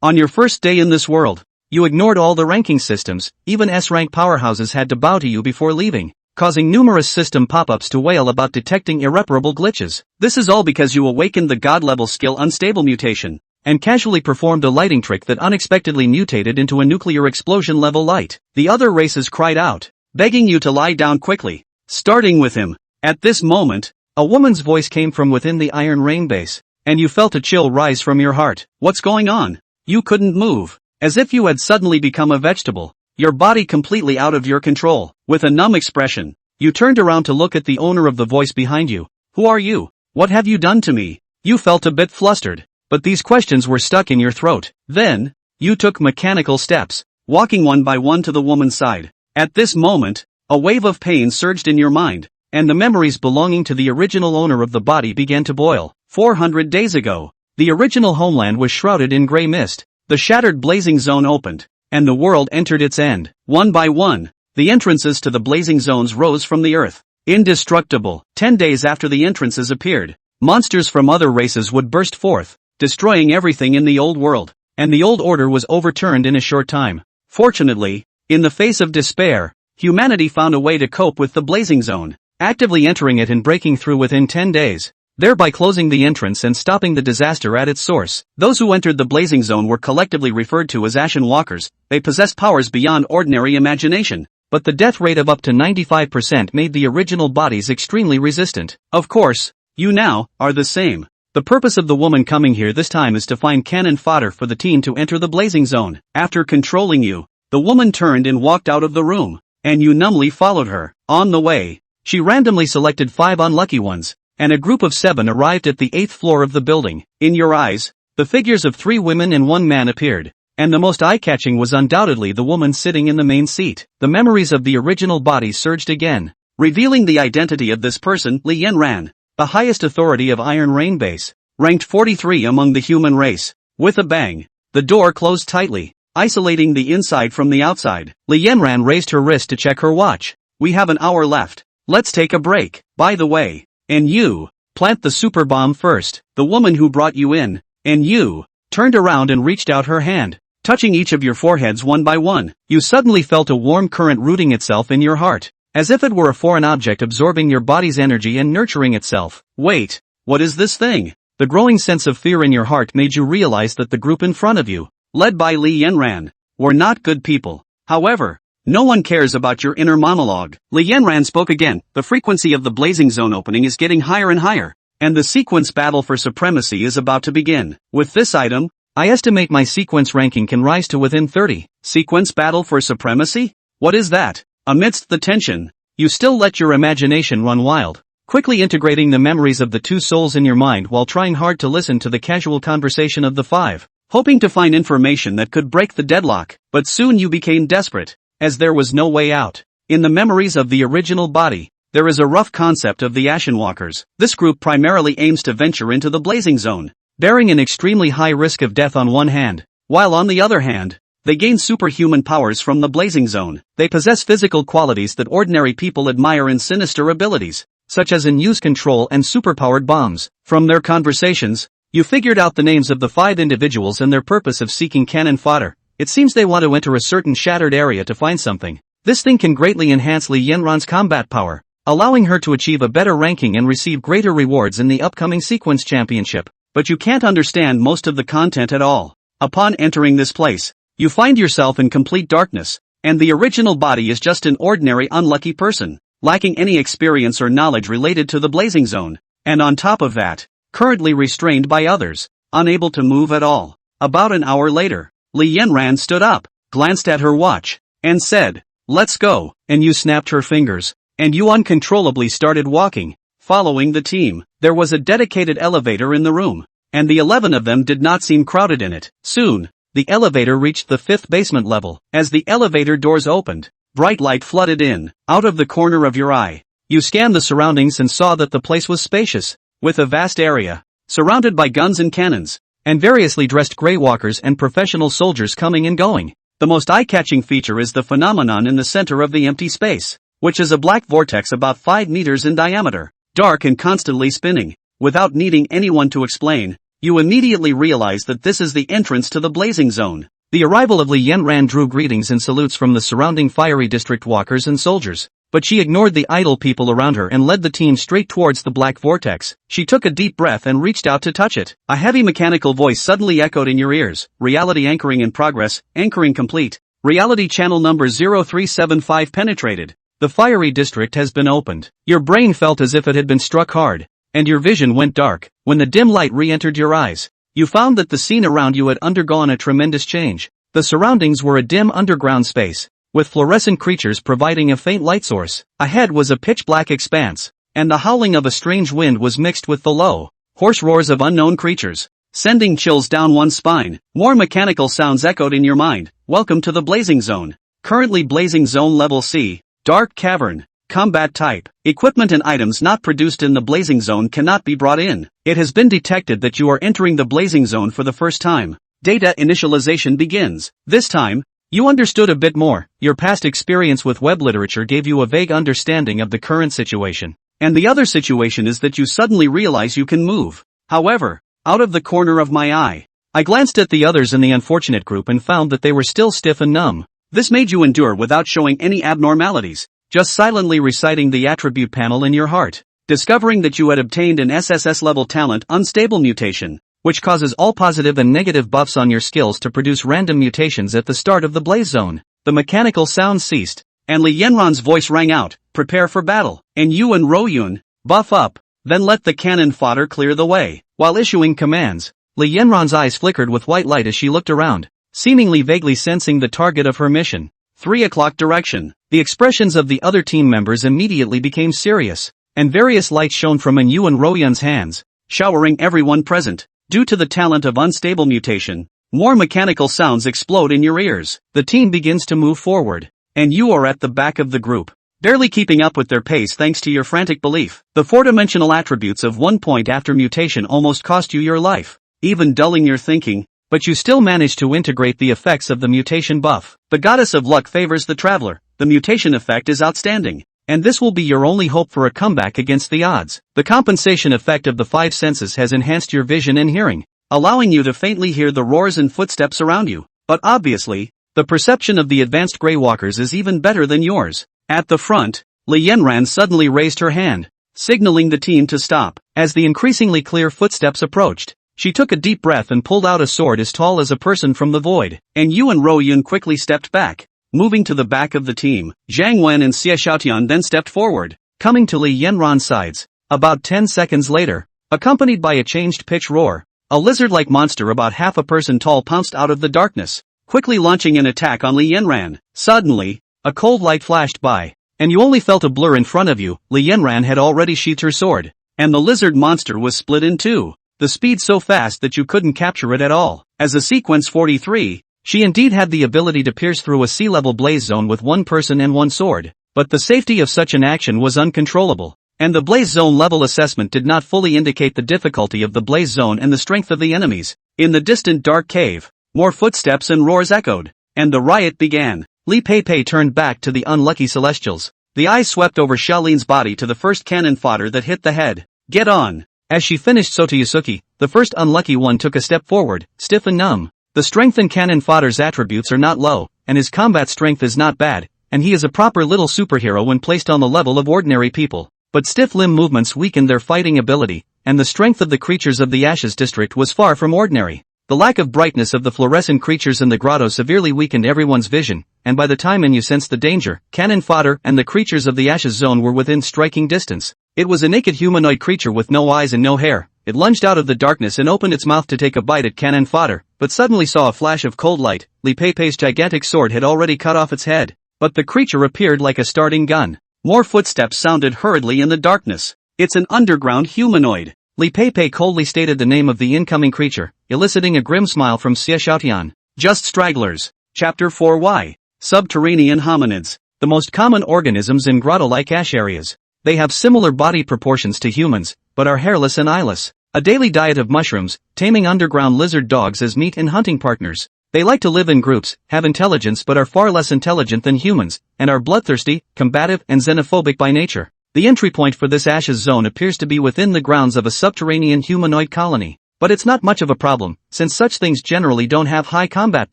On your first day in this world, you ignored all the ranking systems, even S-rank powerhouses had to bow to you before leaving, causing numerous system pop-ups to wail about detecting irreparable glitches. This is all because you awakened the god-level skill Unstable Mutation, and casually performed a lighting trick that unexpectedly mutated into a nuclear explosion-level light. The other races cried out, begging you to lie down quickly, starting with him. At this moment, a woman's voice came from within the Iron Rain base, and you felt a chill rise from your heart. What's going on? You couldn't move, as if you had suddenly become a vegetable, your body completely out of your control. With a numb expression, you turned around to look at the owner of the voice behind you. Who are you? What have you done to me? You felt a bit flustered, but these questions were stuck in your throat. Then, you took mechanical steps, walking one by one to the woman's side. At this moment, a wave of pain surged in your mind, and the memories belonging to the original owner of the body began to boil. 400 days ago, the original homeland was shrouded in gray mist. The shattered blazing zone opened, and the world entered its end. One by one, the entrances to the blazing zones rose from the earth. Indestructible. 10 days after the entrances appeared, monsters from other races would burst forth, destroying everything in the old world, and the old order was overturned in a short time. Fortunately, in the face of despair, humanity found a way to cope with the blazing zone, actively entering it and breaking through within 10 days, thereby closing the entrance and stopping the disaster at its source. Those who entered the blazing zone were collectively referred to as Ashen Walkers. They possessed powers beyond ordinary imagination, but the death rate of up to 95% made the original bodies extremely resistant. Of course, you now are the same. The purpose of the woman coming here this time is to find cannon fodder for the team to enter the blazing zone. After controlling you, the woman turned and walked out of the room, and you numbly followed her. On the way, she randomly selected 5 unlucky ones, and a group of 7 arrived at the 8th floor of the building. In your eyes, the figures of 3 women and 1 man appeared, and the most eye-catching was undoubtedly the woman sitting in the main seat. The memories of the original body surged again, revealing the identity of this person. Li Yanran, the highest authority of Iron Rain Base, ranked 43 among the human race. With a bang, the door closed tightly, isolating the inside from the outside. Li Yanran raised her wrist to check her watch. We have an hour left. Let's take a break. By the way, and you, plant the super bomb first. The woman who brought you in, and you, turned around and reached out her hand, touching each of your foreheads one by one. You suddenly felt a warm current rooting itself in your heart, as if it were a foreign object absorbing your body's energy and nurturing itself. Wait, what is this thing? The growing sense of fear in your heart made you realize that the group in front of you, led by Li Yanran, were not good people. However, no one cares about your inner monologue. Li Yanran spoke again. The frequency of the blazing zone opening is getting higher and higher, and the sequence battle for supremacy is about to begin. With this item, I estimate my sequence ranking can rise to within 30. Sequence battle for supremacy? What is that? Amidst the tension, you still let your imagination run wild, quickly integrating the memories of the 2 souls in your mind while trying hard to listen to the casual conversation of the 5, hoping to find information that could break the deadlock. But soon you became desperate, as there was no way out. In the memories of the original body, there is a rough concept of the Ashen Walkers. This group primarily aims to venture into the blazing zone, bearing an extremely high risk of death on one hand, while on the other hand, they gain superhuman powers from the blazing zone. They possess physical qualities that ordinary people admire and sinister abilities, such as in-use control and superpowered bombs. From their conversations, you figured out the names of the 5 individuals and their purpose of seeking cannon fodder. It seems they want to enter a certain shattered area to find something. This thing can greatly enhance Li Yanran's combat power, allowing her to achieve a better ranking and receive greater rewards in the upcoming sequence championship. But you can't understand most of the content at all. Upon entering this place, you find yourself in complete darkness, and the original body is just an ordinary unlucky person, lacking any experience or knowledge related to the blazing zone, and on top of that, currently restrained by others, unable to move at all. About an hour later, Li Yanran stood up, glanced at her watch, and said, "Let's go," and you snapped her fingers, and you uncontrollably started walking, following the team. There was a dedicated elevator in the room, and the 11 of them did not seem crowded in it. Soon, the elevator reached the 5th basement level. As the elevator doors opened, bright light flooded in. Out of the corner of your eye, you scanned the surroundings and saw that the place was spacious, with a vast area, surrounded by guns and cannons, and variously dressed Grey Walkers and professional soldiers coming and going. The most eye-catching feature is the phenomenon in the center of the empty space, which is a black vortex about 5 meters in diameter, dark and constantly spinning. Without needing anyone to explain, you immediately realize that this is the entrance to the blazing zone. The arrival of Li Yanran drew greetings and salutes from the surrounding fiery district walkers and soldiers. But she ignored the idle people around her and led the team straight towards the black vortex. She took a deep breath and reached out to touch it. A heavy mechanical voice suddenly echoed in your ears. Reality anchoring in progress, anchoring complete. Reality channel number 0375 penetrated. The fiery district has been opened. Your brain felt as if it had been struck hard, and your vision went dark. When the dim light re-entered your eyes, you found that the scene around you had undergone a tremendous change. The surroundings were a dim underground space, with fluorescent creatures providing a faint light source. Ahead was a pitch-black expanse, and the howling of a strange wind was mixed with the low, hoarse roars of unknown creatures, sending chills down one's spine. More mechanical sounds echoed in your mind. Welcome to the blazing zone. Currently blazing zone level C, dark cavern. Combat type. Equipment and items not produced in the blazing zone cannot be brought in. It has been detected that you are entering the blazing zone for the first time. Data initialization begins. This time, you understood a bit more. Your past experience with web literature gave you a vague understanding of the current situation. And the other situation is that you suddenly realize you can move. However, out of the corner of my eye, I glanced at the others in the unfortunate group and found that they were still stiff and numb. This made you endure without showing any abnormalities, just silently reciting the attribute panel in your heart, discovering that you had obtained an SSS level talent unstable mutation, which causes all positive and negative buffs on your skills to produce random mutations at the start of the blaze zone. The mechanical sound ceased, and Li Yanran's voice rang out, prepare for battle, and you and Royun, buff up, then let the cannon fodder clear the way. While issuing commands, Li Yanran's eyes flickered with white light as she looked around, seemingly vaguely sensing the target of her mission. 3 o'clock direction. The expressions of the other team members immediately became serious, and various lights shone from Yu and Royun's hands, showering everyone present. Due to the talent of unstable mutation, more mechanical sounds explode in your ears. The team begins to move forward, and you are at the back of the group, barely keeping up with their pace thanks to your frantic belief. The four-dimensional attributes of 1 point after mutation almost cost you your life, even dulling your thinking, but you still managed to integrate the effects of the mutation buff. The goddess of luck favors the traveler. The mutation effect is outstanding, and this will be your only hope for a comeback against the odds. The compensation effect of the 5 senses has enhanced your vision and hearing, allowing you to faintly hear the roars and footsteps around you. But obviously, the perception of the advanced Grey Walkers is even better than yours. At the front, Li Yanran suddenly raised her hand, signaling the team to stop. As the increasingly clear footsteps approached, she took a deep breath and pulled out a sword as tall as a person from the void. And Yu and Royun quickly stepped back, moving to the back of the team. Zhang Wen and Xie Xiaotian then stepped forward, coming to Li Yanran's sides. About 10 seconds later, accompanied by a changed pitch roar, a lizard-like monster about half a person tall pounced out of the darkness, quickly launching an attack on Li Yanran. Suddenly, a cold light flashed by, and you only felt a blur in front of you. Li Yanran had already sheathed her sword, and the lizard monster was split in two. The speed so fast that you couldn't capture it at all. As a sequence 43, she indeed had the ability to pierce through a sea-level blaze zone with one person and one sword, but the safety of such an action was uncontrollable, and the blaze zone level assessment did not fully indicate the difficulty of the blaze zone and the strength of the enemies. In the distant dark cave, more footsteps and roars echoed, and the riot began. Li Pei turned back to the unlucky celestials. The eyes swept over Xiaolin's body to the first cannon fodder that hit the head. Get on! As she finished Sotoyusuke, the first unlucky one took a step forward, stiff and numb. The strength in cannon fodder's attributes are not low, and his combat strength is not bad, and he is a proper little superhero when placed on the level of ordinary people. But stiff limb movements weakened their fighting ability, and the strength of the creatures of the Ashes district was far from ordinary. The lack of brightness of the fluorescent creatures in the grotto severely weakened everyone's vision, and by the time you sensed the danger, cannon fodder and the creatures of the Ashes zone were within striking distance. It was a naked humanoid creature with no eyes and no hair. It lunged out of the darkness and opened its mouth to take a bite at cannon fodder, but suddenly saw a flash of cold light. Li Pei's gigantic sword had already cut off its head, but the creature appeared like a starting gun. More footsteps sounded hurriedly in the darkness. It's an underground humanoid. Li Pei coldly stated the name of the incoming creature, eliciting a grim smile from Xie Xiaotian. Just stragglers. Chapter 4Y. Subterranean hominids. The most common organisms in grotto-like ash areas. They have similar body proportions to humans, but are hairless and eyeless. A daily diet of mushrooms, taming underground lizard dogs as meat and hunting partners. They like to live in groups, have intelligence but are far less intelligent than humans, and are bloodthirsty, combative and xenophobic by nature. The entry point for this Ashes zone appears to be within the grounds of a subterranean humanoid colony. But it's not much of a problem, since such things generally don't have high combat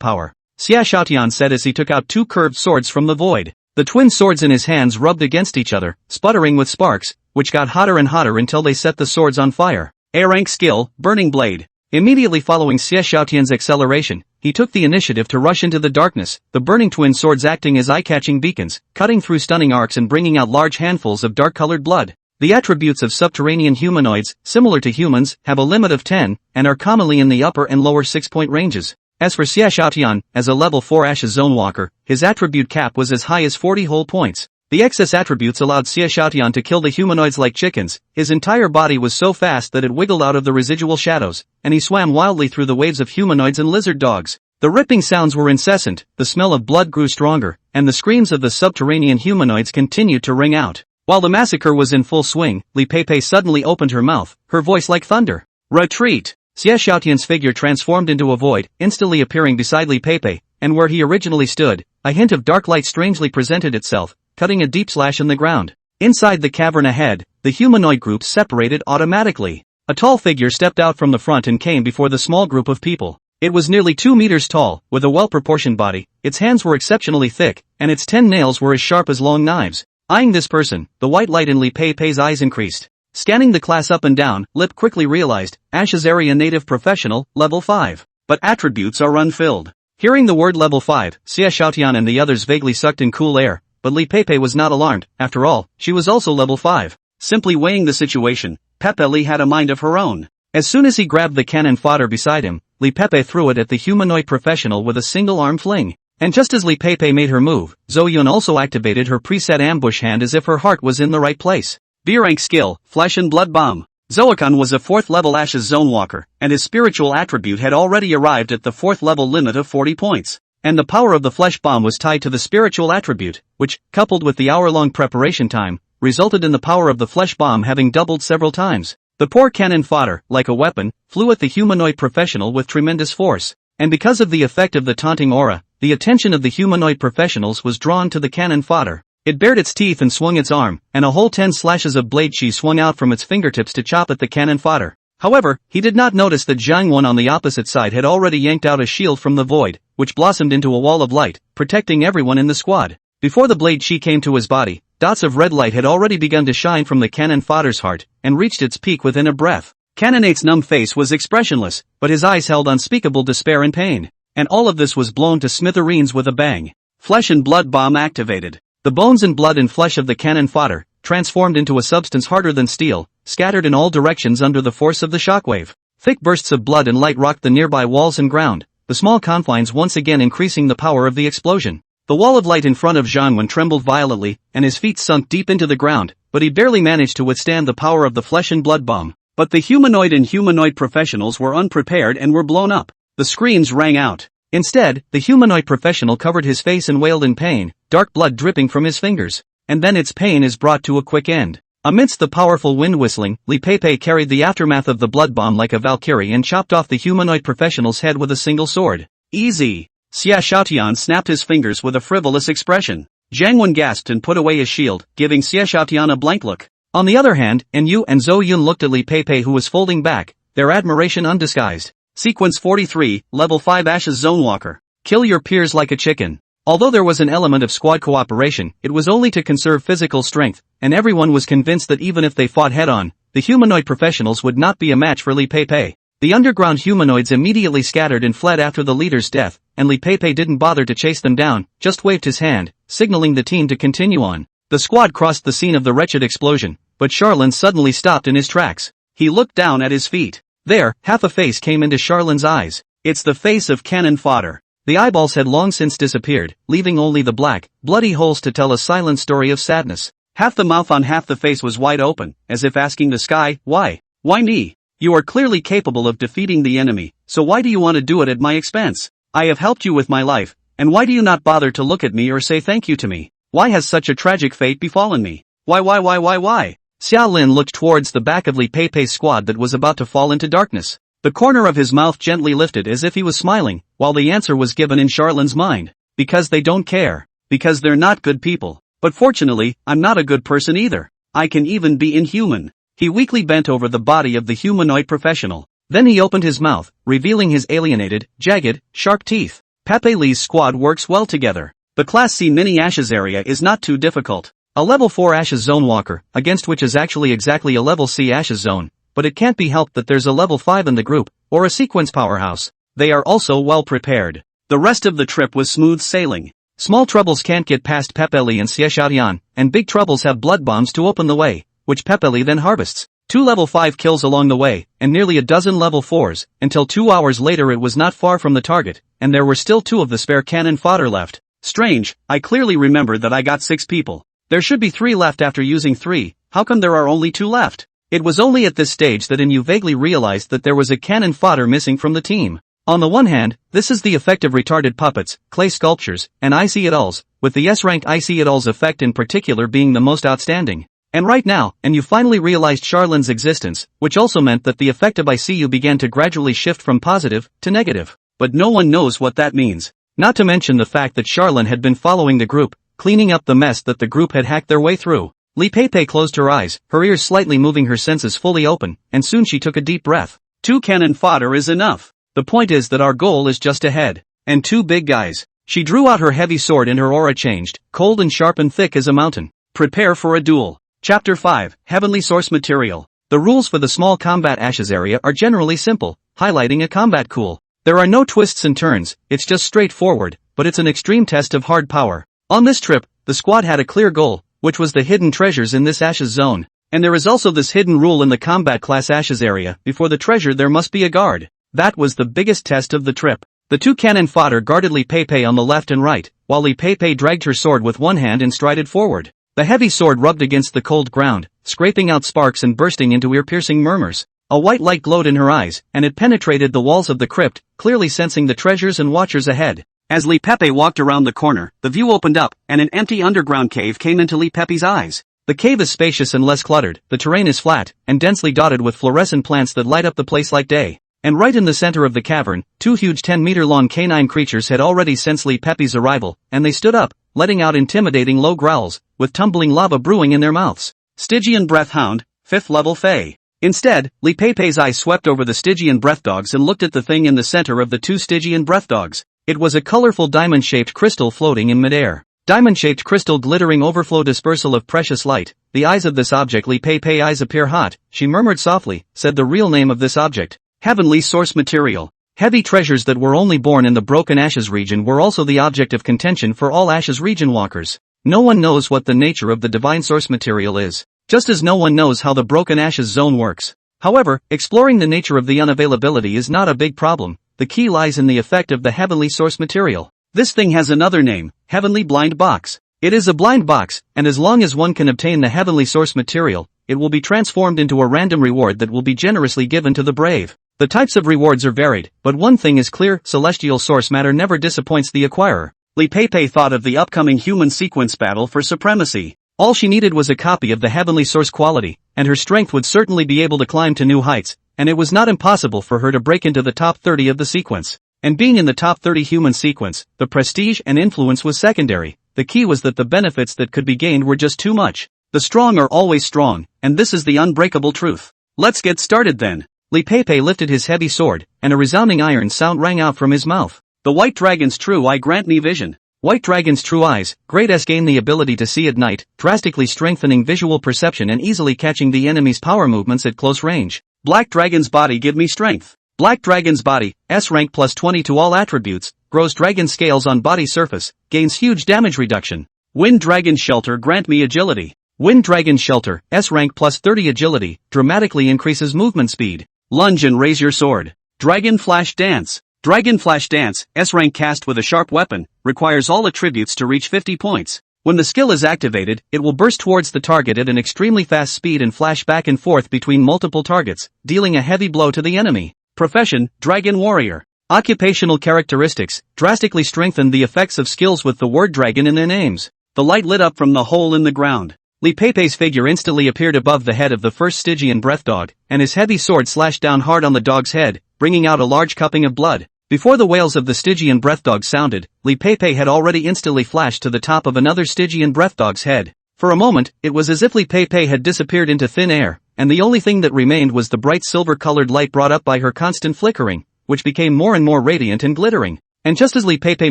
power, Xia Xiaotian said as he took out 2 curved swords from the void. The twin swords in his hands rubbed against each other, sputtering with sparks, which got hotter and hotter until they set the swords on fire. A-rank skill, Burning Blade. Immediately following Xia Xiaotian's acceleration, he took the initiative to rush into the darkness, the burning twin swords acting as eye-catching beacons, cutting through stunning arcs and bringing out large handfuls of dark-colored blood. The attributes of subterranean humanoids, similar to humans, have a limit of 10, and are commonly in the upper and lower 6-point ranges. As for Xia Xiaotian, as a level 4 Ashes Zone Walker, his attribute cap was as high as 40 whole points. The excess attributes allowed Xia Xiaotian to kill the humanoids like chickens. His entire body was so fast that it wiggled out of the residual shadows, and he swam wildly through the waves of humanoids and lizard dogs. The ripping sounds were incessant, the smell of blood grew stronger, and the screams of the subterranean humanoids continued to ring out. While the massacre was in full swing, Li Pei suddenly opened her mouth, her voice like thunder. Retreat! Xia Xiaotian's figure transformed into a void, instantly appearing beside Li Pei, and where he originally stood, a hint of dark light strangely presented itself, cutting a deep slash in the ground. Inside the cavern ahead, the humanoid group separated automatically. A tall figure stepped out from the front and came before the small group of people. It was nearly 2 meters tall, with a well-proportioned body, its hands were exceptionally thick, and its 10 nails were as sharp as long knives. Eyeing this person, the white light in Li Pei's eyes increased. Scanning the class up and down, Lip quickly realized, Ashes Area Native Professional, Level 5. But attributes are unfilled. Hearing the word Level 5, Xia Xiaotian and the others vaguely sucked in cool air, but Li Pei was not alarmed. After all, she was also Level 5. Simply weighing the situation, Pepe Li had a mind of her own. As soon as he grabbed the cannon fodder beside him, Li Pei threw it at the humanoid professional with a single arm fling. And just as Li Pei made her move, Zhou Yun also activated her preset ambush hand as if her heart was in the right place. B-rank skill, Flesh and Blood Bomb. Zoakan was a 4th level Ashes Zone Walker, and his spiritual attribute had already arrived at the 4th level limit of 40 points. And the power of the Flesh Bomb was tied to the spiritual attribute, which, coupled with the hour-long preparation time, resulted in the power of the Flesh Bomb having doubled several times. The poor cannon fodder, like a weapon, flew at the humanoid professional with tremendous force. And because of the effect of the taunting aura, the attention of the humanoid professionals was drawn to the cannon fodder. It bared its teeth and swung its arm, and a whole 10 slashes of blade chi swung out from its fingertips to chop at the cannon fodder. However, he did not notice that Zhang Wen on the opposite side had already yanked out a shield from the void, which blossomed into a wall of light, protecting everyone in the squad. Before the blade chi came to his body, dots of red light had already begun to shine from the cannon fodder's heart, and reached its peak within a breath. Cannonate's numb face was expressionless, but his eyes held unspeakable despair and pain. And all of this was blown to smithereens with a bang. Flesh and Blood Bomb activated. The bones and blood and flesh of the cannon fodder, transformed into a substance harder than steel, scattered in all directions under the force of the shockwave. Thick bursts of blood and light rocked the nearby walls and ground, the small confines once again increasing the power of the explosion. The wall of light in front of Zhang Wen trembled violently, and his feet sunk deep into the ground, but he barely managed to withstand the power of the Flesh and Blood Bomb. But the humanoid and humanoid professionals were unprepared and were blown up. The screams rang out. Instead, the humanoid professional covered his face and wailed in pain, dark blood dripping from his fingers. And then its pain is brought to a quick end. Amidst the powerful wind whistling, Li Pei carried the aftermath of the blood bomb like a valkyrie and chopped off the humanoid professional's head with a single sword. Easy. Xia Xiaotian snapped his fingers with a frivolous expression. Zhang Wen gasped and put away his shield, giving Xia Xiaotian a blank look. On the other hand, Yu and Zhou Yun looked at Li Pei who was folding back, their admiration undisguised. Sequence 43, Level 5 Ashes Zone Walker. Kill your peers like a chicken. Although there was an element of squad cooperation, it was only to conserve physical strength, and everyone was convinced that even if they fought head-on, the humanoid professionals would not be a match for Li Pei. The underground humanoids immediately scattered and fled after the leader's death, and Li Pei didn't bother to chase them down, just waved his hand, signaling the team to continue on. The squad crossed the scene of the wretched explosion, but Charlin suddenly stopped in his tracks. He looked down at his feet. There, half a face came into Charlin's eyes. It's the face of cannon fodder. The eyeballs had long since disappeared, leaving only the black, bloody holes to tell a silent story of sadness. Half the mouth on half the face was wide open, as if asking the sky, why? Why me? You are clearly capable of defeating the enemy, so why do you want to do it at my expense? I have helped you with my life, and why do you not bother to look at me or say thank you to me? Why has such a tragic fate befallen me? Why? Xia Lin looked towards the back of Li Pei's squad that was about to fall into darkness. The corner of his mouth gently lifted as if he was smiling, while the answer was given in Charlin's mind. Because they don't care. Because they're not good people. But fortunately, I'm not a good person either. I can even be inhuman. He weakly bent over the body of the humanoid professional. Then he opened his mouth, revealing his alienated, jagged, sharp teeth. Pepe Lee's squad works well together. The Class C mini Ashes area is not too difficult. A level 4 Ashes zone walker, against which is actually exactly a level C Ashes zone, but it can't be helped that there's a level 5 in the group, or a sequence powerhouse. They are also well prepared. The rest of the trip was smooth sailing. Small troubles can't get past Pepe Lee and Xiaoxian, and big troubles have blood bombs to open the way, which Pepe Lee then harvests. 2 level 5 kills along the way, and nearly a dozen level 4s, until 2 hours later it was not far from the target, and there were still 2 of the spare cannon fodder left. Strange, I clearly remember that I got 6 people. There should be 3 left after using 3, how come there are only 2 left? It was only at this stage that you vaguely realized that there was a cannon fodder missing from the team. On the one hand, this is the effect of retarded puppets, clay sculptures, and IC-it-alls, with the S-rank IC-it-alls effect in particular being the most outstanding. And right now, you finally realized Charlin's existence, which also meant that the effect of ICU began to gradually shift from positive to negative. But no one knows what that means. Not to mention the fact that Charlin had been following the group, cleaning up the mess that the group had hacked their way through. Li Pei closed her eyes, her ears slightly moving, her senses fully open, and soon she took a deep breath. 2 cannon fodder is enough. The point is that our goal is just ahead. And 2 big guys. She drew out her heavy sword and her aura changed, cold and sharp and thick as a mountain. Prepare for a duel. Chapter 5, Heavenly Source Material. The rules for the small combat Ashes area are generally simple, highlighting a combat cool. There are no twists and turns, it's just straightforward, but it's an extreme test of hard power. On this trip, the squad had a clear goal, which was the hidden treasures in this Ashes zone. And there is also this hidden rule in the combat class Ashes area, before the treasure there must be a guard. That was the biggest test of the trip. The 2 cannon fodder guarded Li Pei on the left and right, while Li Pei dragged her sword with one hand and strided forward. The heavy sword rubbed against the cold ground, scraping out sparks and bursting into ear-piercing murmurs. A white light glowed in her eyes, and it penetrated the walls of the crypt, clearly sensing the treasures and watchers ahead. As Li Pei walked around the corner, the view opened up, and an empty underground cave came into Li Pei's eyes. The cave is spacious and less cluttered, the terrain is flat, and densely dotted with fluorescent plants that light up the place like day. And right in the center of the cavern, 2 huge 10-meter-long canine creatures had already sensed Li Pei's arrival, and they stood up, letting out intimidating low growls, with tumbling lava brewing in their mouths. Stygian Breath Hound, 5th level Fey. Instead, Li Pei's eyes swept over the Stygian Breath Dogs and looked at the thing in the center of the 2 Stygian Breath Dogs. It was a colorful diamond-shaped crystal floating in midair. Diamond-shaped crystal glittering overflow dispersal of precious light. The eyes of this object, Li Pei eyes appear hot, she murmured softly, said the real name of this object. Heavenly Source Material. Heavy treasures that were only born in the Broken Ashes region were also the object of contention for all Ashes region walkers. No one knows what the nature of the divine source material is, just as no one knows how the Broken Ashes zone works. However, exploring the nature of the unavailability is not a big problem, the key lies in the effect of the heavenly source material. This thing has another name, Heavenly Blind Box. It is a blind box, and as long as one can obtain the heavenly source material, it will be transformed into a random reward that will be generously given to the brave. The types of rewards are varied, but one thing is clear, celestial source matter never disappoints the acquirer. Li Pei thought of the upcoming human sequence battle for supremacy. All she needed was a copy of the heavenly source quality, and her strength would certainly be able to climb to new heights, and it was not impossible for her to break into the top 30 of the sequence. And being in the top 30 human sequence, the prestige and influence was secondary. The key was that the benefits that could be gained were just too much. The strong are always strong, and this is the unbreakable truth. Let's get started then. Li Pei lifted his heavy sword, and a resounding iron sound rang out from his mouth. The White Dragon's true eye grant me vision. White Dragon's true eyes, great S gain the ability to see at night, drastically strengthening visual perception and easily catching the enemy's power movements at close range. Black Dragon's body give me strength. Black Dragon's body, S rank plus 20 to all attributes, grows dragon scales on body surface, gains huge damage reduction. Wind Dragon's shelter grant me agility. Wind Dragon's shelter, S rank plus 30 agility, dramatically increases movement speed. Lunge and raise your sword. Dragon Flash Dance. Dragon Flash Dance, S rank cast with a sharp weapon, requires all attributes to reach 50 points. When the skill is activated, it will burst towards the target at an extremely fast speed and flash back and forth between multiple targets, dealing a heavy blow to the enemy. Profession, Dragon Warrior. Occupational characteristics, drastically strengthen the effects of skills with the word dragon in their names. The light lit up from the hole in the ground. Li Pei's figure instantly appeared above the head of the first Stygian breath dog, and his heavy sword slashed down hard on the dog's head, bringing out a large cupping of blood. Before the wails of the Stygian breath dog sounded, Li Pei had already instantly flashed to the top of another Stygian breath dog's head. For a moment, it was as if Li Pei had disappeared into thin air, and the only thing that remained was the bright silver-colored light brought up by her constant flickering, which became more and more radiant and glittering. And just as Li Peipei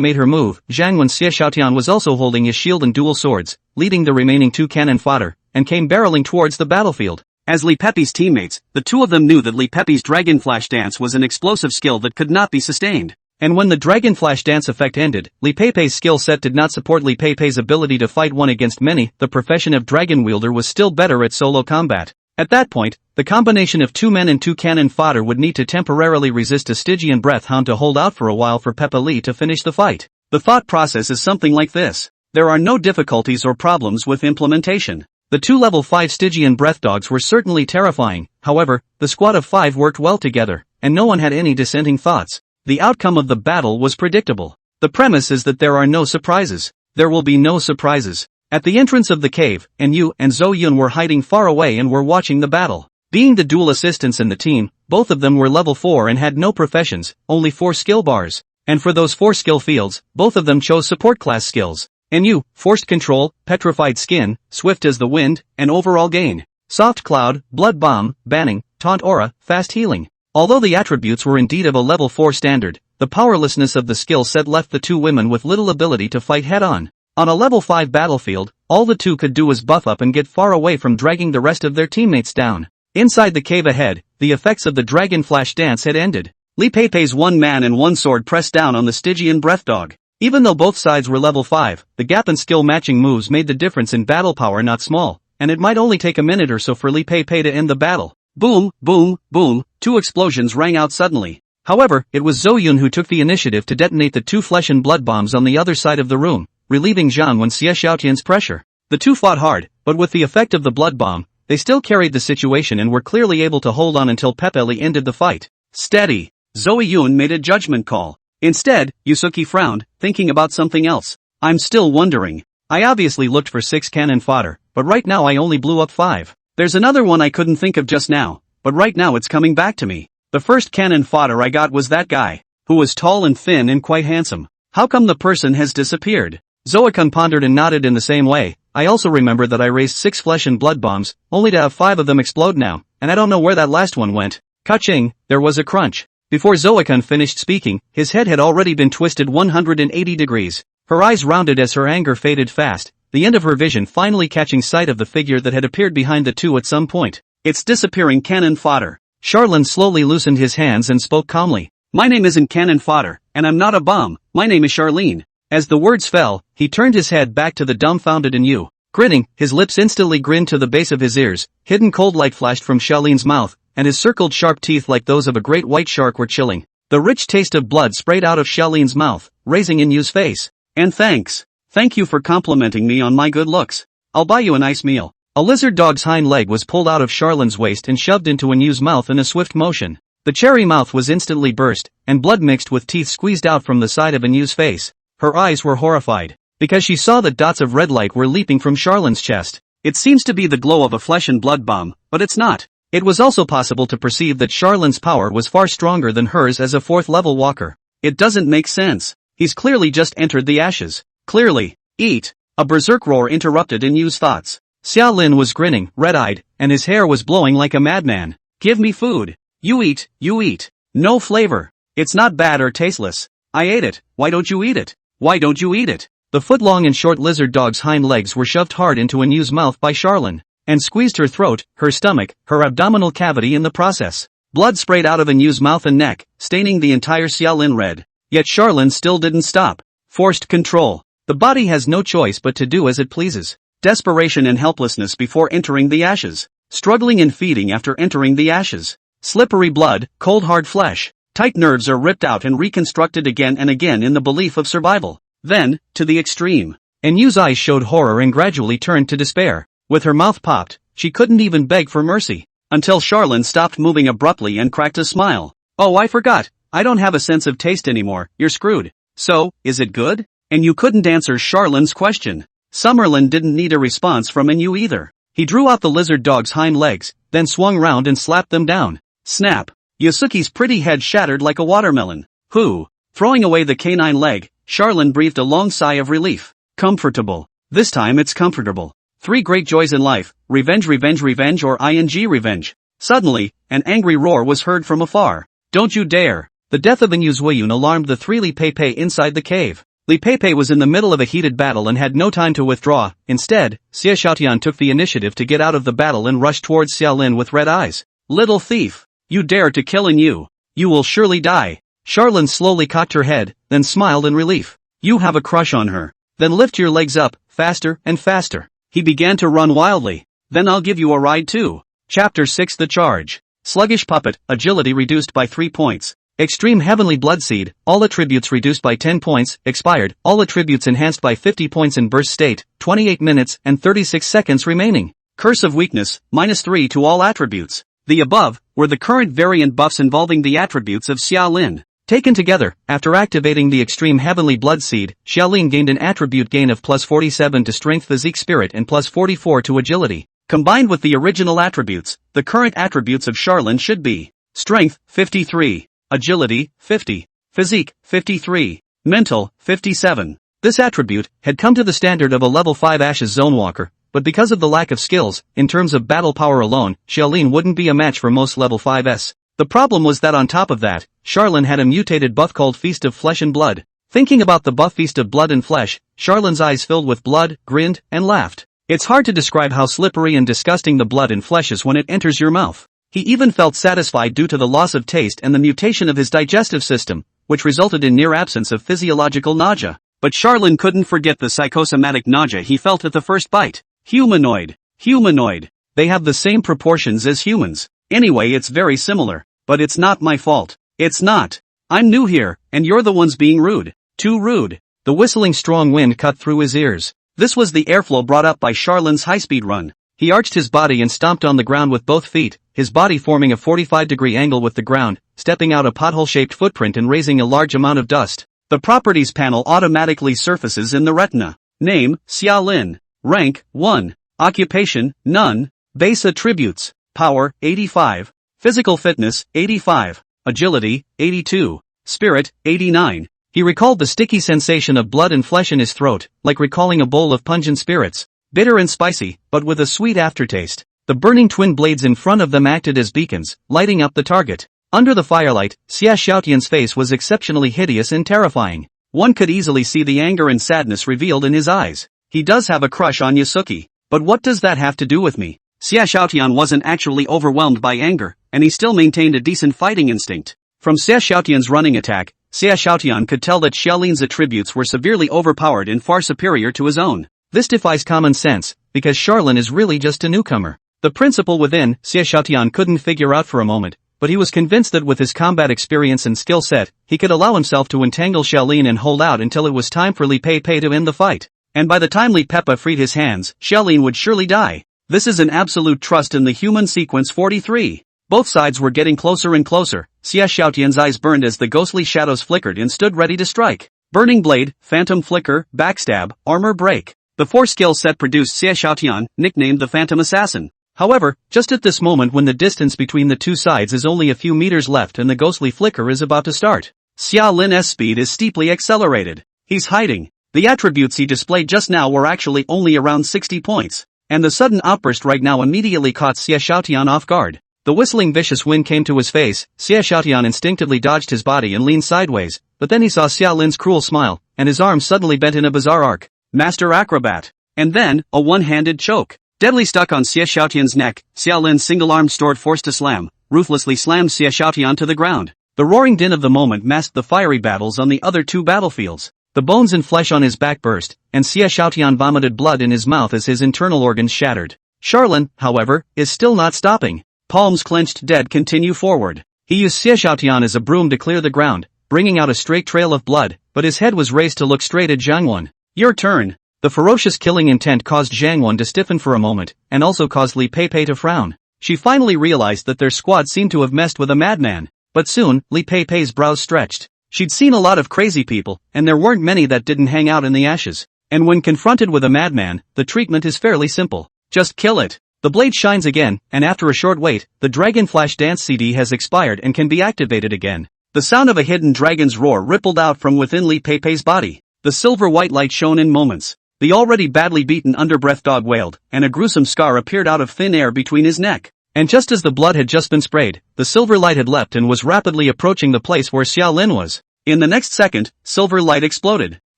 made her move, Zhang Wen Xie Xiaotian was also holding his shield and dual swords, leading the remaining 2 cannon fodder, and came barreling towards the battlefield. As Li Pei's teammates, the two of them knew that Li Pei's Dragon Flash Dance was an explosive skill that could not be sustained. And when the Dragon Flash Dance effect ended, Li Pei's skill set did not support Li Pei's ability to fight one against many. The profession of Dragon Wielder was still better at solo combat. At that point, the combination of 2 men and 2 cannon fodder would need to temporarily resist a Stygian Breath Hound to hold out for a while for Pepe Li to finish the fight. The thought process is something like this. There are no difficulties or problems with implementation. The 2 level 5 Stygian Breath Dogs were certainly terrifying. However, the squad of 5 worked well together, and no one had any dissenting thoughts. The outcome of the battle was predictable. The premise is that there are no surprises. There will be no surprises. At the entrance of the cave, Yu and Zhou Yun were hiding far away and were watching the battle. Being the dual assistants in the team, both of them were level 4 and had no professions, only 4 skill bars. And for those 4 skill fields, both of them chose support class skills. Yu, Forced Control, Petrified Skin, Swift as the Wind, and Overall Gain. Soft Cloud, Blood Bomb, Banning, Taunt Aura, Fast Healing. Although the attributes were indeed of a level 4 standard, the powerlessness of the skill set left the 2 women with little ability to fight head-on. On a level 5 battlefield, all the 2 could do was buff up and get far away from dragging the rest of their teammates down. Inside the cave ahead, the effects of the Dragon Flash Dance had ended. Li Pei's 1 man and 1 sword pressed down on the Stygian Breath Dog. Even though both sides were level 5, the gap in skill matching moves made the difference in battle power not small, and it might only take a minute or so for Li Pei to end the battle. Boom, boom, boom, 2 explosions rang out suddenly. However, it was Zhou Yun who took the initiative to detonate the 2 flesh and blood bombs on the other side of the room, relieving Zhang Wen Xie Xiaotian's pressure. The 2 fought hard, but with the effect of the blood bomb, they still carried the situation and were clearly able to hold on until Pepe Li ended the fight. Steady. Zhou Yun made a judgment call. Instead, Yusuke frowned, thinking about something else. I'm still wondering. I obviously looked for 6 cannon fodder, but right now I only blew up 5. There's another one I couldn't think of just now, but right now it's coming back to me. The first cannon fodder I got was that guy, who was tall and thin and quite handsome. How come the person has disappeared? Zoe-kun pondered and nodded in the same way. I also remember that I raised 6 flesh and blood bombs, only to have 5 of them explode now, and I don't know where that last one went. Ka-ching, there was a crunch. Before Zoe-kun finished speaking, his head had already been twisted 180 degrees. Her eyes rounded as her anger faded fast, the end of her vision finally catching sight of the figure that had appeared behind the 2 at some point. It's disappearing cannon fodder. Charlin slowly loosened his hands and spoke calmly. My name isn't cannon fodder, and I'm not a bomb. My name is Charlene. As the words fell, he turned his head back to the dumbfounded Yu. Grinning, his lips instantly grinned to the base of his ears, hidden cold light flashed from Charlene's mouth, and his circled sharp teeth like those of a great white shark were chilling. The rich taste of blood sprayed out of Charlene's mouth, raising Yu's face. And thanks. Thank you for complimenting me on my good looks. I'll buy you a nice meal. A lizard dog's hind leg was pulled out of Charlene's waist and shoved into Yu's mouth in a swift motion. The cherry mouth was instantly burst, and blood mixed with teeth squeezed out from the side of Yu's face. Her eyes were horrified, because she saw that dots of red light were leaping from Charlene's chest. It seems to be the glow of a flesh and blood bomb, but it's not. It was also possible to perceive that Charlene's power was far stronger than hers as a 4th level walker. It doesn't make sense. He's clearly just entered the ashes. Clearly. Eat. A berserk roar interrupted Yu's thoughts. Xia Lin was grinning, red-eyed, and his hair was blowing like a madman. Give me food. You eat. No flavor. It's not bad or tasteless. I ate it. Why don't you eat it? Why don't you eat it? The foot-long and short lizard dog's hind legs were shoved hard into Yu's mouth by Charlene, and squeezed her throat, her stomach, her abdominal cavity in the process. Blood sprayed out of Yu's mouth and neck, staining the entire Xia Lin red. Yet Charlene still didn't stop. Forced control. The body has no choice but to do as it pleases. Desperation and helplessness before entering the ashes. Struggling and feeding after entering the ashes. Slippery blood, cold hard flesh. Tight nerves are ripped out and reconstructed again and again in the belief of survival. Then, to the extreme. Yu's eyes showed horror and gradually turned to despair. With her mouth popped, she couldn't even beg for mercy. Until Charlene stopped moving abruptly and cracked a smile. Oh, I forgot. I don't have a sense of taste anymore. You're screwed. So, is it good? And you couldn't answer Charlene's question. Summerlin didn't need a response from Yu either. He drew out the lizard dog's hind legs, then swung round and slapped them down. Snap. Yusuke's pretty head shattered like a watermelon. Who? Throwing away the canine leg, Charlene breathed a long sigh of relief. Comfortable. This time it's comfortable. Three great joys in life: revenge, revenge, revenge, or revenge. Suddenly, an angry roar was heard from afar. Don't you dare! The death of Inu Zuiyun alarmed the three Li Pei inside the cave. Li Pei was in the middle of a heated battle and had no time to withdraw. Instead, Xie Xiaotian took the initiative to get out of the battle and rushed towards Xiaolin with red eyes. Little thief! You dare to kill Inu! You will surely die! Charlene slowly cocked her head, then smiled in relief. You have a crush on her. Then lift your legs up, faster and faster. He began to run wildly. Then I'll give you a ride too. Chapter 6: The Charge. Sluggish puppet, agility reduced by 3 points. Extreme heavenly bloodseed, all attributes reduced by 10 points, expired, all attributes enhanced by 50 points in burst state, 28 minutes and 36 seconds remaining. Curse of weakness, -3 to all attributes. The above were the current variant buffs involving the attributes of Xiaolin. Taken together, after activating the extreme heavenly bloodseed, Xiaolin gained an attribute gain of +47 to strength, physique, spirit and +44 to agility. Combined with the original attributes, the current attributes of Charlene should be strength, 53. Agility, 50. Physique, 53. Mental, 57. This attribute had come to the standard of a level 5 Ashes Zone Walker, but because of the lack of skills, in terms of battle power alone, Xiaolin wouldn't be a match for most level 5s. The problem was that on top of that, Charlene had a mutated buff called Feast of Flesh and Blood. Thinking about the buff Feast of Blood and Flesh, Charlene's eyes filled with blood, grinned, and laughed. It's hard to describe how slippery and disgusting the blood and flesh is when it enters your mouth. He even felt satisfied due to the loss of taste and the mutation of his digestive system, which resulted in near absence of physiological nausea. But Charlene couldn't forget the psychosomatic nausea he felt at the first bite. Humanoid. Humanoid. They have the same proportions as humans. Anyway, it's very similar. But it's not my fault. It's not. I'm new here, and you're the ones being rude. Too rude. The whistling strong wind cut through his ears. This was the airflow brought up by Charlene's high-speed run. He arched his body and stomped on the ground with both feet, his body forming a 45-degree angle with the ground, stepping out a pothole-shaped footprint and raising a large amount of dust. The properties panel automatically surfaces in the retina. Name, Xiaolin. Rank, 1. Occupation, none. Base attributes. Power, 85. Physical fitness, 85. Agility, 82. Spirit, 89. He recalled the sticky sensation of blood and flesh in his throat, like recalling a bowl of pungent spirits. Bitter and spicy, but with a sweet aftertaste. The burning twin blades in front of them acted as beacons, lighting up the target. Under the firelight, Xie Xiaotian's face was exceptionally hideous and terrifying. One could easily see the anger and sadness revealed in his eyes. He does have a crush on Yasuki. But what does that have to do with me? Xie Xiaotian wasn't actually overwhelmed by anger, and he still maintained a decent fighting instinct. From Xie Xiaotian's running attack, Xie Xiaotian could tell that Xiaolin's attributes were severely overpowered and far superior to his own. This defies common sense, because Charlene is really just a newcomer. The principle within Xie Xiaotian couldn't figure out for a moment, but he was convinced that with his combat experience and skill set, he could allow himself to entangle Xiaolin and hold out until it was time for Li Pei to end the fight. And by the time Li Pei freed his hands, Xiaolin would surely die. This is an absolute trust in the human sequence 43. Both sides were getting closer and closer. Xie Xiaotian's eyes burned as the ghostly shadows flickered and stood ready to strike. Burning Blade, Phantom Flicker, Backstab, Armor Break. The 4-skill set produced Xie Xiaotian, nicknamed the Phantom Assassin. However, just at this moment when the distance between the two sides is only a few meters left and the ghostly flicker is about to start, Xiaolin's speed is steeply accelerated. He's hiding. The attributes he displayed just now were actually only around 60 points. And the sudden outburst right now immediately caught Xie Xiaotian off guard. The whistling vicious wind came to his face. Xie Xiaotian instinctively dodged his body and leaned sideways, but then he saw Xiaolin's cruel smile, and his arm suddenly bent in a bizarre arc. Master Acrobat. And then, a one-handed choke. Deadly stuck on Xie Xiaotian's neck, Xiaolin's single-armed sword forced to slam, ruthlessly slammed Xie Xiaotian to the ground. The roaring din of the moment masked the fiery battles on the other two battlefields. The bones and flesh on his back burst, and Xie Xiaotian vomited blood in his mouth as his internal organs shattered. Charlene, however, is still not stopping. Palms clenched dead continue forward. He used Xie Xiaotian as a broom to clear the ground, bringing out a straight trail of blood, but his head was raised to look straight at Zhang Wan. Your turn. The ferocious killing intent caused Zhang Wan to stiffen for a moment, and also caused Li Pei to frown. She finally realized that their squad seemed to have messed with a madman. But soon, Li Pei's brows stretched. She'd seen a lot of crazy people, and there weren't many that didn't hang out in the ashes. And when confronted with a madman, the treatment is fairly simple. Just kill it. The blade shines again, and after a short wait, the Dragon Flash Dance CD has expired and can be activated again. The sound of a hidden dragon's roar rippled out from within Li Pei's body. The silver-white light shone in moments. The already badly beaten underbreath dog wailed, and a gruesome scar appeared out of thin air between his neck. And just as the blood had just been sprayed, the silver light had leapt and was rapidly approaching the place where Xiaolin was. In the next second, silver light exploded.